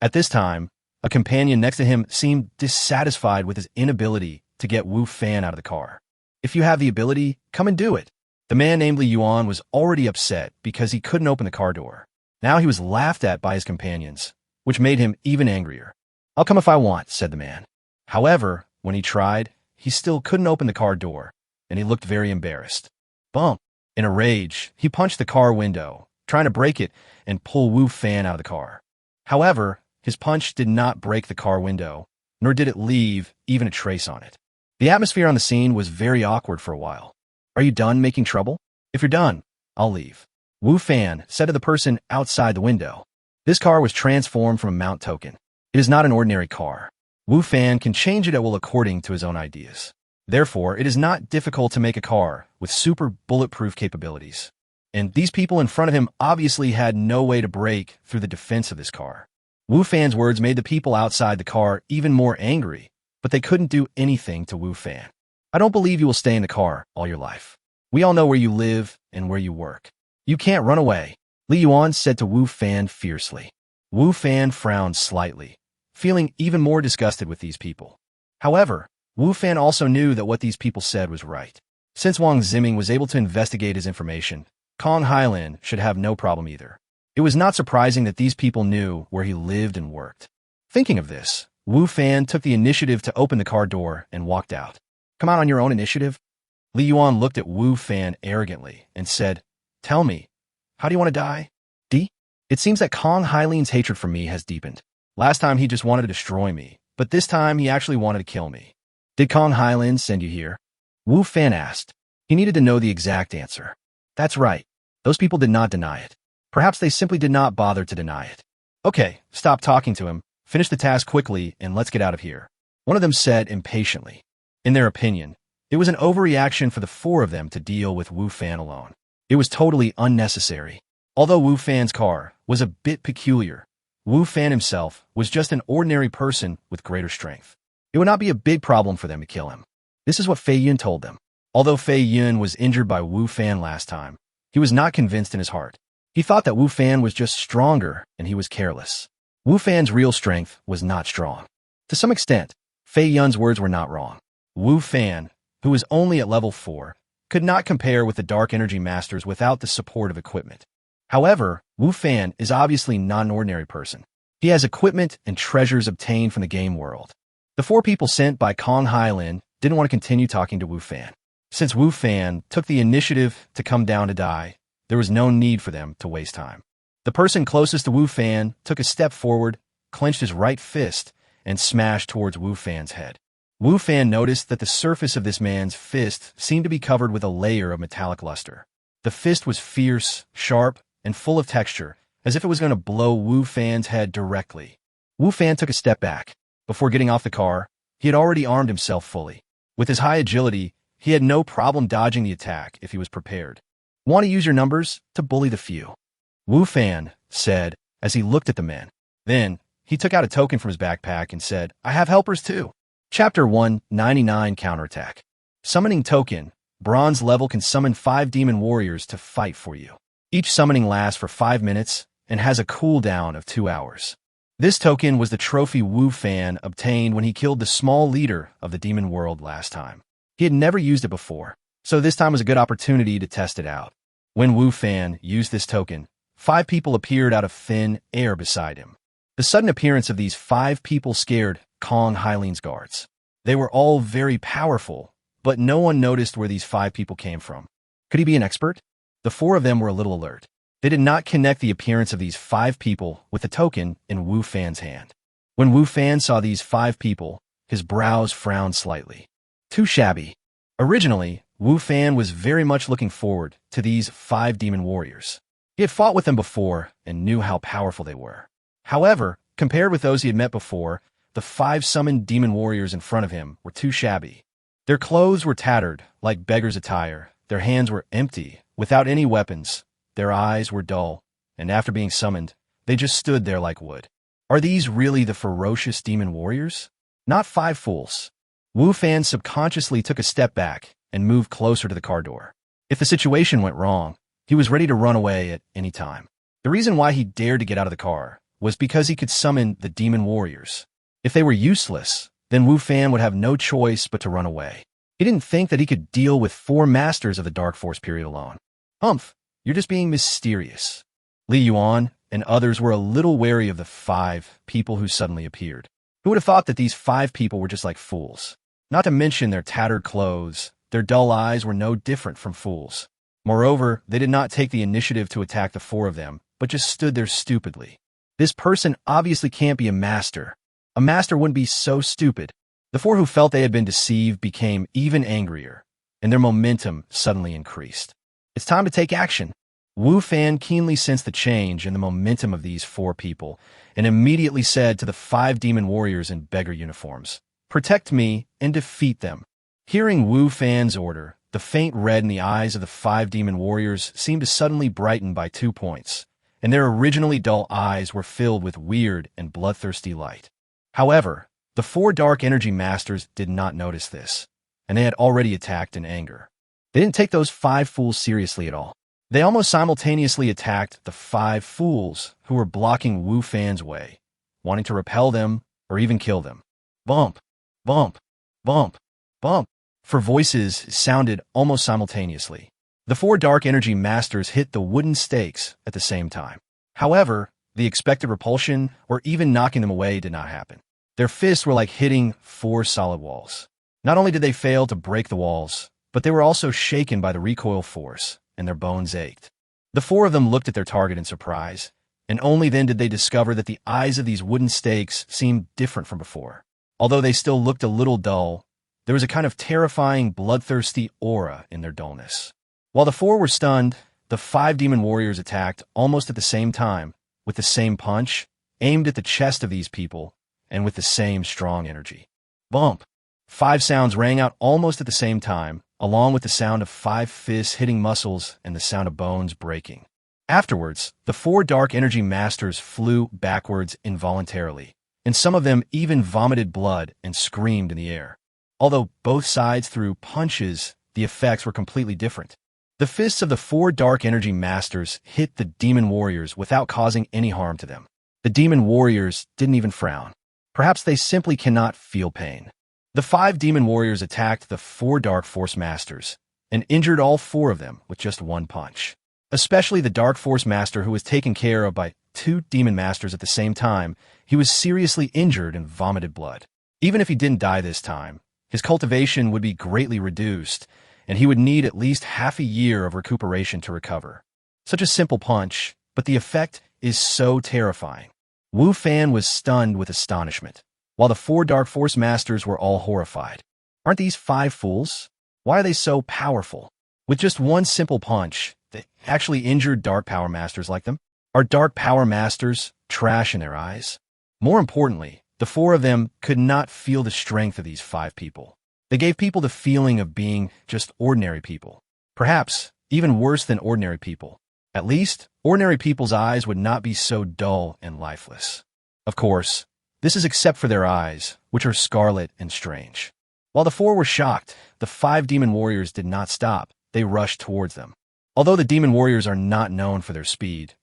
At this time, a companion next to him seemed dissatisfied with his inability to get Wu Fan out of the car. If you have the ability, come and do it. The man named Li Yuan was already upset because he couldn't open the car door. Now he was laughed at by his companions, which made him even angrier. I'll come if I want, said the man. However, when he tried, he still couldn't open the car door, and he looked very embarrassed. Bump! In a rage, he punched the car window, trying to break it and pull Wu Fan out of the car. However, his punch did not break the car window, nor did it leave even a trace on it. The atmosphere on the scene was very awkward for a while. Are you done making trouble? If you're done, I'll leave. Wu Fan said to the person outside the window. This car was transformed from a mount token. It is not an ordinary car. Wu Fan can change it at will according to his own ideas. Therefore, it is not difficult to make a car with super bulletproof capabilities. And these people in front of him obviously had no way to break through the defense of this car. Wu Fan's words made the people outside the car even more angry, but they couldn't do anything to Wu Fan. I don't believe you will stay in the car all your life. We all know where you live and where you work. You can't run away, Li Yuan said to Wu Fan fiercely. Wu Fan frowned slightly, feeling even more disgusted with these people. However, Wu Fan also knew that what these people said was right. Since Wang Ziming was able to investigate his information, Kong Hailin should have no problem either. It was not surprising that these people knew where he lived and worked. Thinking of this, Wu Fan took the initiative to open the car door and walked out. Come out on your own initiative? Li Yuan looked at Wu Fan arrogantly and said, Tell me, how do you want to die? D? It seems that Kong Hailin's hatred for me has deepened. Last time he just wanted to destroy me, but this time he actually wanted to kill me. Did Kong Hailin send you here? Wu Fan asked. He needed to know the exact answer. That's right. Those people did not deny it. Perhaps they simply did not bother to deny it. Okay, stop talking to him, finish the task quickly, and let's get out of here. One of them said impatiently. In their opinion, it was an overreaction for the four of them to deal with Wu Fan alone. It was totally unnecessary. Although Wu Fan's car was a bit peculiar, Wu Fan himself was just an ordinary person with greater strength. It would not be a big problem for them to kill him. This is what Fei Yun told them. Although Fei Yun was injured by Wu Fan last time, he was not convinced in his heart. He thought that Wu Fan was just stronger and he was careless. Wu Fan's real strength was not strong. To some extent, Fei Yun's words were not wrong. Wu Fan, who was only at level 4, could not compare with the Dark Energy Masters without the support of equipment. However, Wu Fan is obviously not an ordinary person. He has equipment and treasures obtained from the game world. The four people sent by Kong Hailin didn't want to continue talking to Wu Fan. Since Wu Fan took the initiative to come down to die, there was no need for them to waste time. The person closest to Wu Fan took a step forward, clenched his right fist, and smashed towards Wu Fan's head. Wu Fan noticed that the surface of this man's fist seemed to be covered with a layer of metallic luster. The fist was fierce, sharp, and full of texture, as if it was going to blow Wu Fan's head directly. Wu Fan took a step back. Before getting off the car, he had already armed himself fully. With his high agility, he had no problem dodging the attack if he was prepared. Want to use your numbers to bully the few? Wu Fan said as he looked at the men. Then, he took out a token from his backpack and said, I have helpers too. Chapter 199 Counterattack. Summoning Token. Bronze level can summon 5 demon warriors to fight for you. Each summoning lasts for 5 minutes and has a cooldown of 2 hours. This token was the trophy Wu Fan obtained when he killed the small leader of the demon world last time. He had never used it before, so this time was a good opportunity to test it out. When Wu Fan used this token, 5 people appeared out of thin air beside him. The sudden appearance of these 5 people scared Kong Hailin's guards. They were all very powerful, but no one noticed where these 5 people came from. Could he be an expert? The 4 of them were a little alert. They did not connect the appearance of these 5 people with the token in Wu Fan's hand. When Wu Fan saw these 5 people, his brows frowned slightly. Too shabby. Originally, Wu Fan was very much looking forward to these 5 demon warriors. He had fought with them before and knew how powerful they were. However, compared with those he had met before, the 5 summoned demon warriors in front of him were too shabby. Their clothes were tattered, like beggars' attire. Their hands were empty, without any weapons. Their eyes were dull, and after being summoned, they just stood there like wood. Are these really the ferocious demon warriors? Not five fools. Wu Fan subconsciously took a step back and moved closer to the car door. If the situation went wrong, he was ready to run away at any time. The reason why he dared to get out of the car was because he could summon the demon warriors. If they were useless, then Wu Fan would have no choice but to run away. He didn't think that he could deal with 4 masters of the Dark Force period alone. Humph, you're just being mysterious. Li Yuan and others were a little wary of the 5 people who suddenly appeared. Who would have thought that these 5 people were just like fools? Not to mention their tattered clothes, their dull eyes were no different from fools. Moreover, they did not take the initiative to attack the 4 of them, but just stood there stupidly. This person obviously can't be a master. A master wouldn't be so stupid. The 4 who felt they had been deceived became even angrier, and their momentum suddenly increased. It's time to take action. Wu Fan keenly sensed the change in the momentum of these 4 people, and immediately said to the 5 demon warriors in beggar uniforms, "Protect me and defeat them." Hearing Wu Fan's order, the faint red in the eyes of the 5 demon warriors seemed to suddenly brighten by 2 points, and their originally dull eyes were filled with weird and bloodthirsty light. However, the 4 dark energy masters did not notice this, and they had already attacked in anger. They didn't take those 5 fools seriously at all. They almost simultaneously attacked the 5 fools who were blocking Wu Fan's way, wanting to repel them or even kill them. Bump, bump, bump, bump. For voices sounded almost simultaneously. The 4 dark energy masters hit the wooden stakes at the same time. However, the expected repulsion or even knocking them away did not happen. Their fists were like hitting 4 solid walls. Not only did they fail to break the walls, but they were also shaken by the recoil force, and their bones ached. The 4 of them looked at their target in surprise, and only then did they discover that the eyes of these wooden stakes seemed different from before. Although they still looked a little dull, there was a kind of terrifying, bloodthirsty aura in their dullness. While the 4 were stunned, the 5 demon warriors attacked almost at the same time, with the same punch, aimed at the chest of these people, and with the same strong energy. Bump! 5 sounds rang out almost at the same time, along with the sound of 5 fists hitting muscles and the sound of bones breaking. Afterwards, the 4 dark energy masters flew backwards involuntarily, and some of them even vomited blood and screamed in the air. Although both sides threw punches, the effects were completely different. The fists of the 4 dark energy masters hit the demon warriors without causing any harm to them. The demon warriors didn't even frown. Perhaps they simply cannot feel pain. The 5 demon warriors attacked the 4 dark force masters and injured all 4 of them with just 1 punch. Especially the dark force master who was taken care of by 2 demon masters at the same time, he was seriously injured and vomited blood. Even if he didn't die this time, his cultivation would be greatly reduced, and he would need at least half a year of recuperation to recover. Such a simple punch, but the effect is so terrifying. Wu Fan was stunned with astonishment, while the 4 dark force masters were all horrified. Aren't these 5 fools? Why are they so powerful? With just 1 simple punch, they actually injured dark power masters like them? Are dark power masters trash in their eyes? More importantly, the 4 of them could not feel the strength of these 5 people. They gave people the feeling of being just ordinary people. Perhaps even worse than ordinary people. At least, ordinary people's eyes would not be so dull and lifeless. Of course, this is except for their eyes, which are scarlet and strange. While the 4 were shocked, the 5 demon warriors did not stop. They rushed towards them. Although the demon warriors are not known for their speed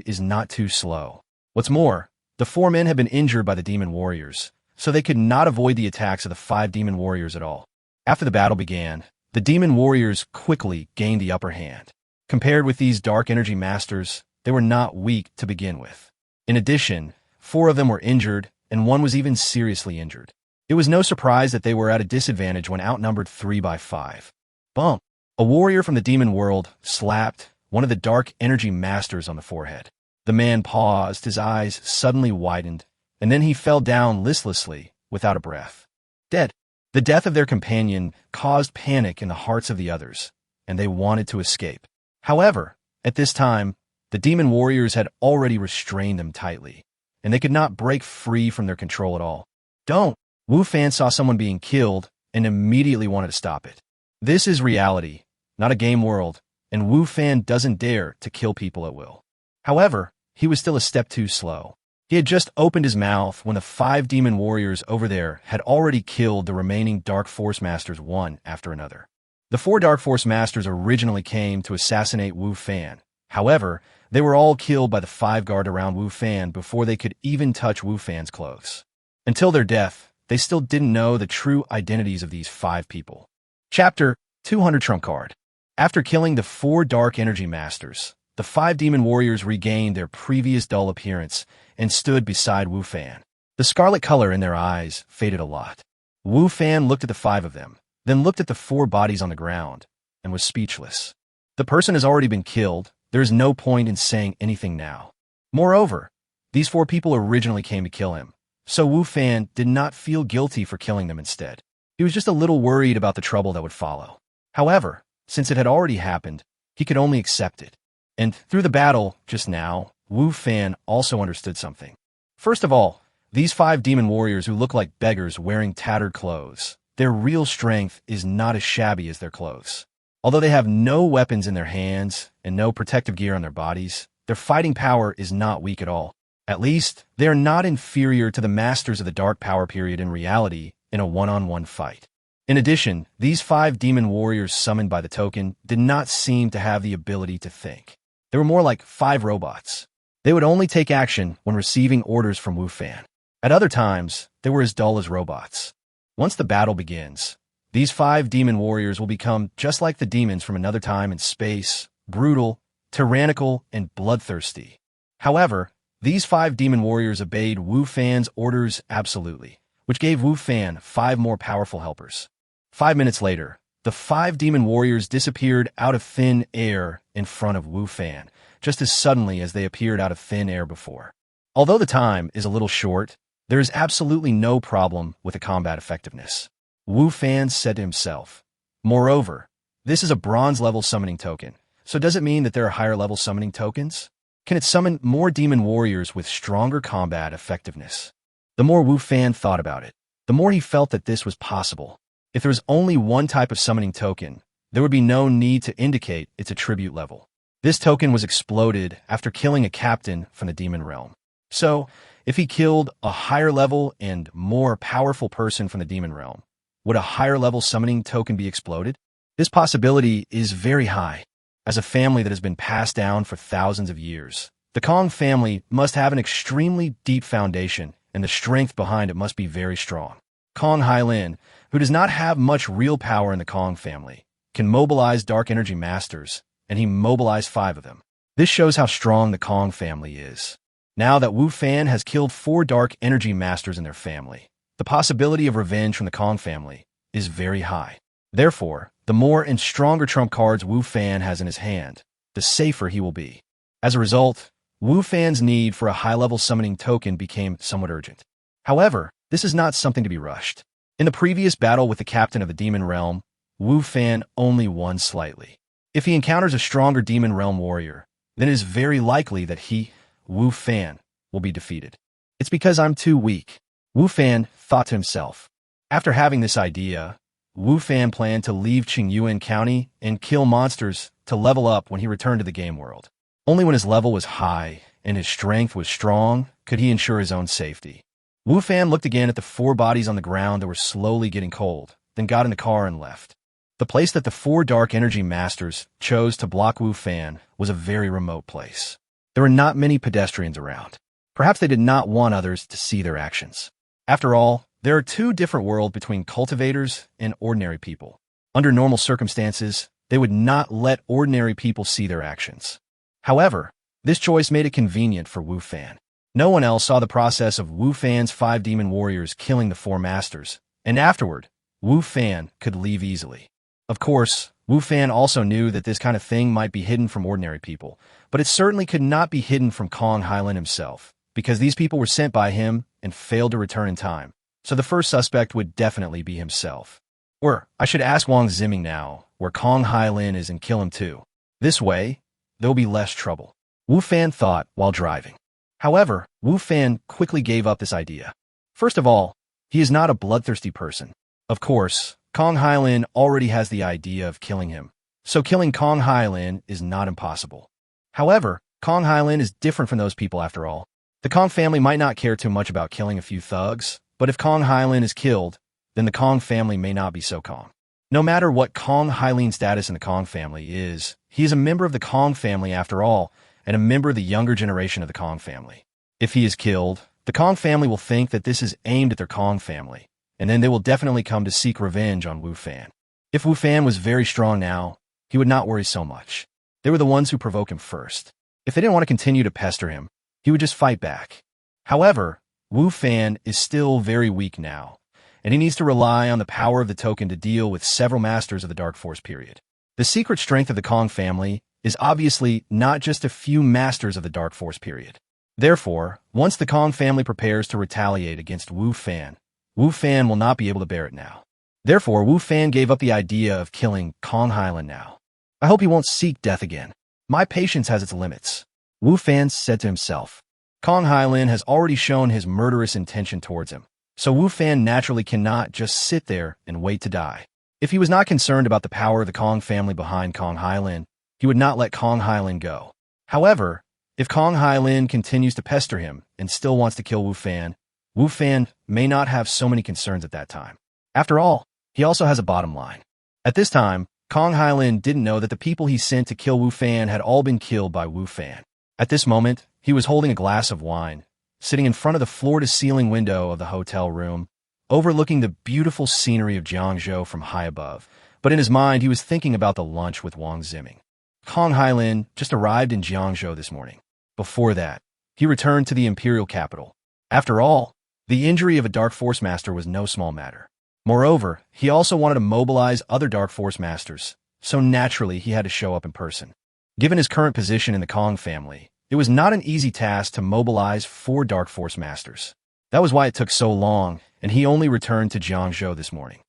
is not too slow. What's more, the 4 men had been injured by the demon warriors, so they could not avoid the attacks of the 5 demon warriors at all. After the battle began, the demon warriors quickly gained the upper hand. Compared with these dark energy masters, they were not weak to begin with. In addition, 4 of them were injured, and 1 was even seriously injured. It was no surprise that they were at a disadvantage when outnumbered 3 by 5. Bump! A warrior from the demon world slapped one of the dark energy masters on the forehead. The man paused, his eyes suddenly widened, and then he fell down listlessly, without a breath. Dead. The death of their companion caused panic in the hearts of the others, and they wanted to escape. However, at this time, the demon warriors had already restrained them tightly, and they could not break free from their control at all. Don't! Wu Fan saw someone being killed and immediately wanted to stop it. This is reality, not a game world, and Wu Fan doesn't dare to kill people at will. However, he was still a step too slow. He had just opened his mouth when the 5 demon warriors over there had already killed the remaining Dark Force Masters one after another. The 4 Dark Force Masters originally came to assassinate Wu Fan. However, they were all killed by the 5 guard around Wu Fan before they could even touch Wu Fan's clothes. Until their death, they still didn't know the true identities of these 5 people. Chapter 200 Trump Card. After killing the 4 Dark Energy Masters, the 5 demon warriors regained their previous dull appearance and stood beside Wu Fan. The scarlet color in their eyes faded a lot. Wu Fan looked at the 5 of them, then looked at the 4 bodies on the ground, and was speechless. The person has already been killed. There is no point in saying anything now. Moreover, these 4 people originally came to kill him, so Wu Fan did not feel guilty for killing them instead. He was just a little worried about the trouble that would follow. However, since it had already happened, he could only accept it. And through the battle just now, Wu Fan also understood something. First of all, these 5 demon warriors who look like beggars wearing tattered clothes, their real strength is not as shabby as their clothes. Although they have no weapons in their hands and no protective gear on their bodies, their fighting power is not weak at all. At least, they are not inferior to the masters of the Dark Power period in reality in a one-on-one fight. In addition, these 5 demon warriors summoned by the token did not seem to have the ability to think. They were more like 5 robots. They would only take action when receiving orders from Wu Fan. At other times, they were as dull as robots. Once the battle begins, these 5 demon warriors will become just like the demons from another time in space, brutal, tyrannical, and bloodthirsty. However, these 5 demon warriors obeyed Wu Fan's orders absolutely, which gave Wu Fan 5 more powerful helpers. 5 minutes later, the 5 demon warriors disappeared out of thin air in front of Wu Fan, just as suddenly as they appeared out of thin air before. Although the time is a little short, there is absolutely no problem with the combat effectiveness. Wu Fan said to himself. Moreover, this is a bronze-level summoning token, so does it mean that there are higher-level summoning tokens? Can it summon more demon warriors with stronger combat effectiveness? The more Wu Fan thought about it, the more he felt that this was possible. If there was only one type of summoning token, there would be no need to indicate its attribute level. This token was exploded after killing a captain from the demon realm. So, if he killed a higher level and more powerful person from the demon realm, would a higher level summoning token be exploded? This possibility is very high. As a family that has been passed down for thousands of years, the Kong family must have an extremely deep foundation, and the strength behind it must be very strong. Kong Hailin, who does not have much real power in the Kong family, can mobilize Dark Energy Masters, and he mobilized 5 of them. This shows how strong the Kong family is. Now that Wu Fan has killed 4 Dark Energy Masters in their family, the possibility of revenge from the Kong family is very high. Therefore, the more and stronger trump cards Wu Fan has in his hand, the safer he will be. As a result, Wu Fan's need for a high-level summoning token became somewhat urgent. However, this is not something to be rushed. In the previous battle with the captain of the Demon Realm, Wu Fan only won slightly. If he encounters a stronger Demon Realm warrior, then it is very likely that he, Wu Fan, will be defeated. It's because I'm too weak, Wu Fan thought to himself. After having this idea, Wu Fan planned to leave Qingyuan County and kill monsters to level up when he returned to the game world. Only when his level was high and his strength was strong could he ensure his own safety. Wu Fan looked again at the 4 bodies on the ground that were slowly getting cold, then got in the car and left. The place that the 4 Dark Energy Masters chose to block Wu Fan was a very remote place. There were not many pedestrians around. Perhaps they did not want others to see their actions. After all, there are 2 different worlds between cultivators and ordinary people. Under normal circumstances, they would not let ordinary people see their actions. However, this choice made it convenient for Wu Fan. No one else saw the process of Wu Fan's 5 demon warriors killing the 4 masters, and afterward, Wu Fan could leave easily. Of course, Wu Fan also knew that this kind of thing might be hidden from ordinary people, but it certainly could not be hidden from Kong Hailin himself, because these people were sent by him and failed to return in time. So the first suspect would definitely be himself. Or, I should ask Wang Ziming now, where Kong Hailin is, and kill him too. This way, there'll be less trouble. Wu Fan thought while driving. However, Wu Fan quickly gave up this idea. First of all, he is not a bloodthirsty person. Of course, Kong Hailin already has the idea of killing him, so killing Kong Hailin is not impossible. However, Kong Hailin is different from those people after all. The Kong family might not care too much about killing a few thugs, but if Kong Hylan is killed, then the Kong family may not be so Kong. No matter what Kong Hylin's status in the Kong family is, he is a member of the Kong family after all, and a member of the younger generation of the Kong family. If he is killed, the Kong family will think that this is aimed at their Kong family, and then they will definitely come to seek revenge on Wu Fan. If Wu Fan was very strong now, he would not worry so much. They were the ones who provoke him first. If they didn't want to continue to pester him, he would just fight back. However, Wu Fan is still very weak now, and he needs to rely on the power of the token to deal with several masters of the Dark Force period. The secret strength of the Kong family is obviously not just a few masters of the Dark Force period. Therefore, once the Kong family prepares to retaliate against Wu Fan will not be able to bear it now. Therefore, Wu Fan gave up the idea of killing Kong Hylan now. I hope he won't seek death again. My patience has its limits, Wu Fan said to himself. Kong Hylan has already shown his murderous intention towards him, so Wu Fan naturally cannot just sit there and wait to die. If he was not concerned about the power of the Kong family behind Kong Hylan, he would not let Kong Hylan go. However, if Kong Hylan continues to pester him and still wants to kill Wu Fan may not have so many concerns at that time. After all, he also has a bottom line. At this time, Kong Hylan didn't know that the people he sent to kill Wu Fan had all been killed by Wu Fan. At this moment, he was holding a glass of wine, sitting in front of the floor-to-ceiling window of the hotel room, overlooking the beautiful scenery of Jiangzhou from high above. But in his mind, he was thinking about the lunch with Wang Ziming. Kong Hylan just arrived in Jiangzhou this morning. Before that, he returned to the imperial capital. After all, the injury of a Dark Force Master was no small matter. Moreover, he also wanted to mobilize other Dark Force Masters, so naturally he had to show up in person. Given his current position in the Kong family, it was not an easy task to mobilize 4 Dark Force Masters. That was why it took so long, and he only returned to Jiangzhou this morning.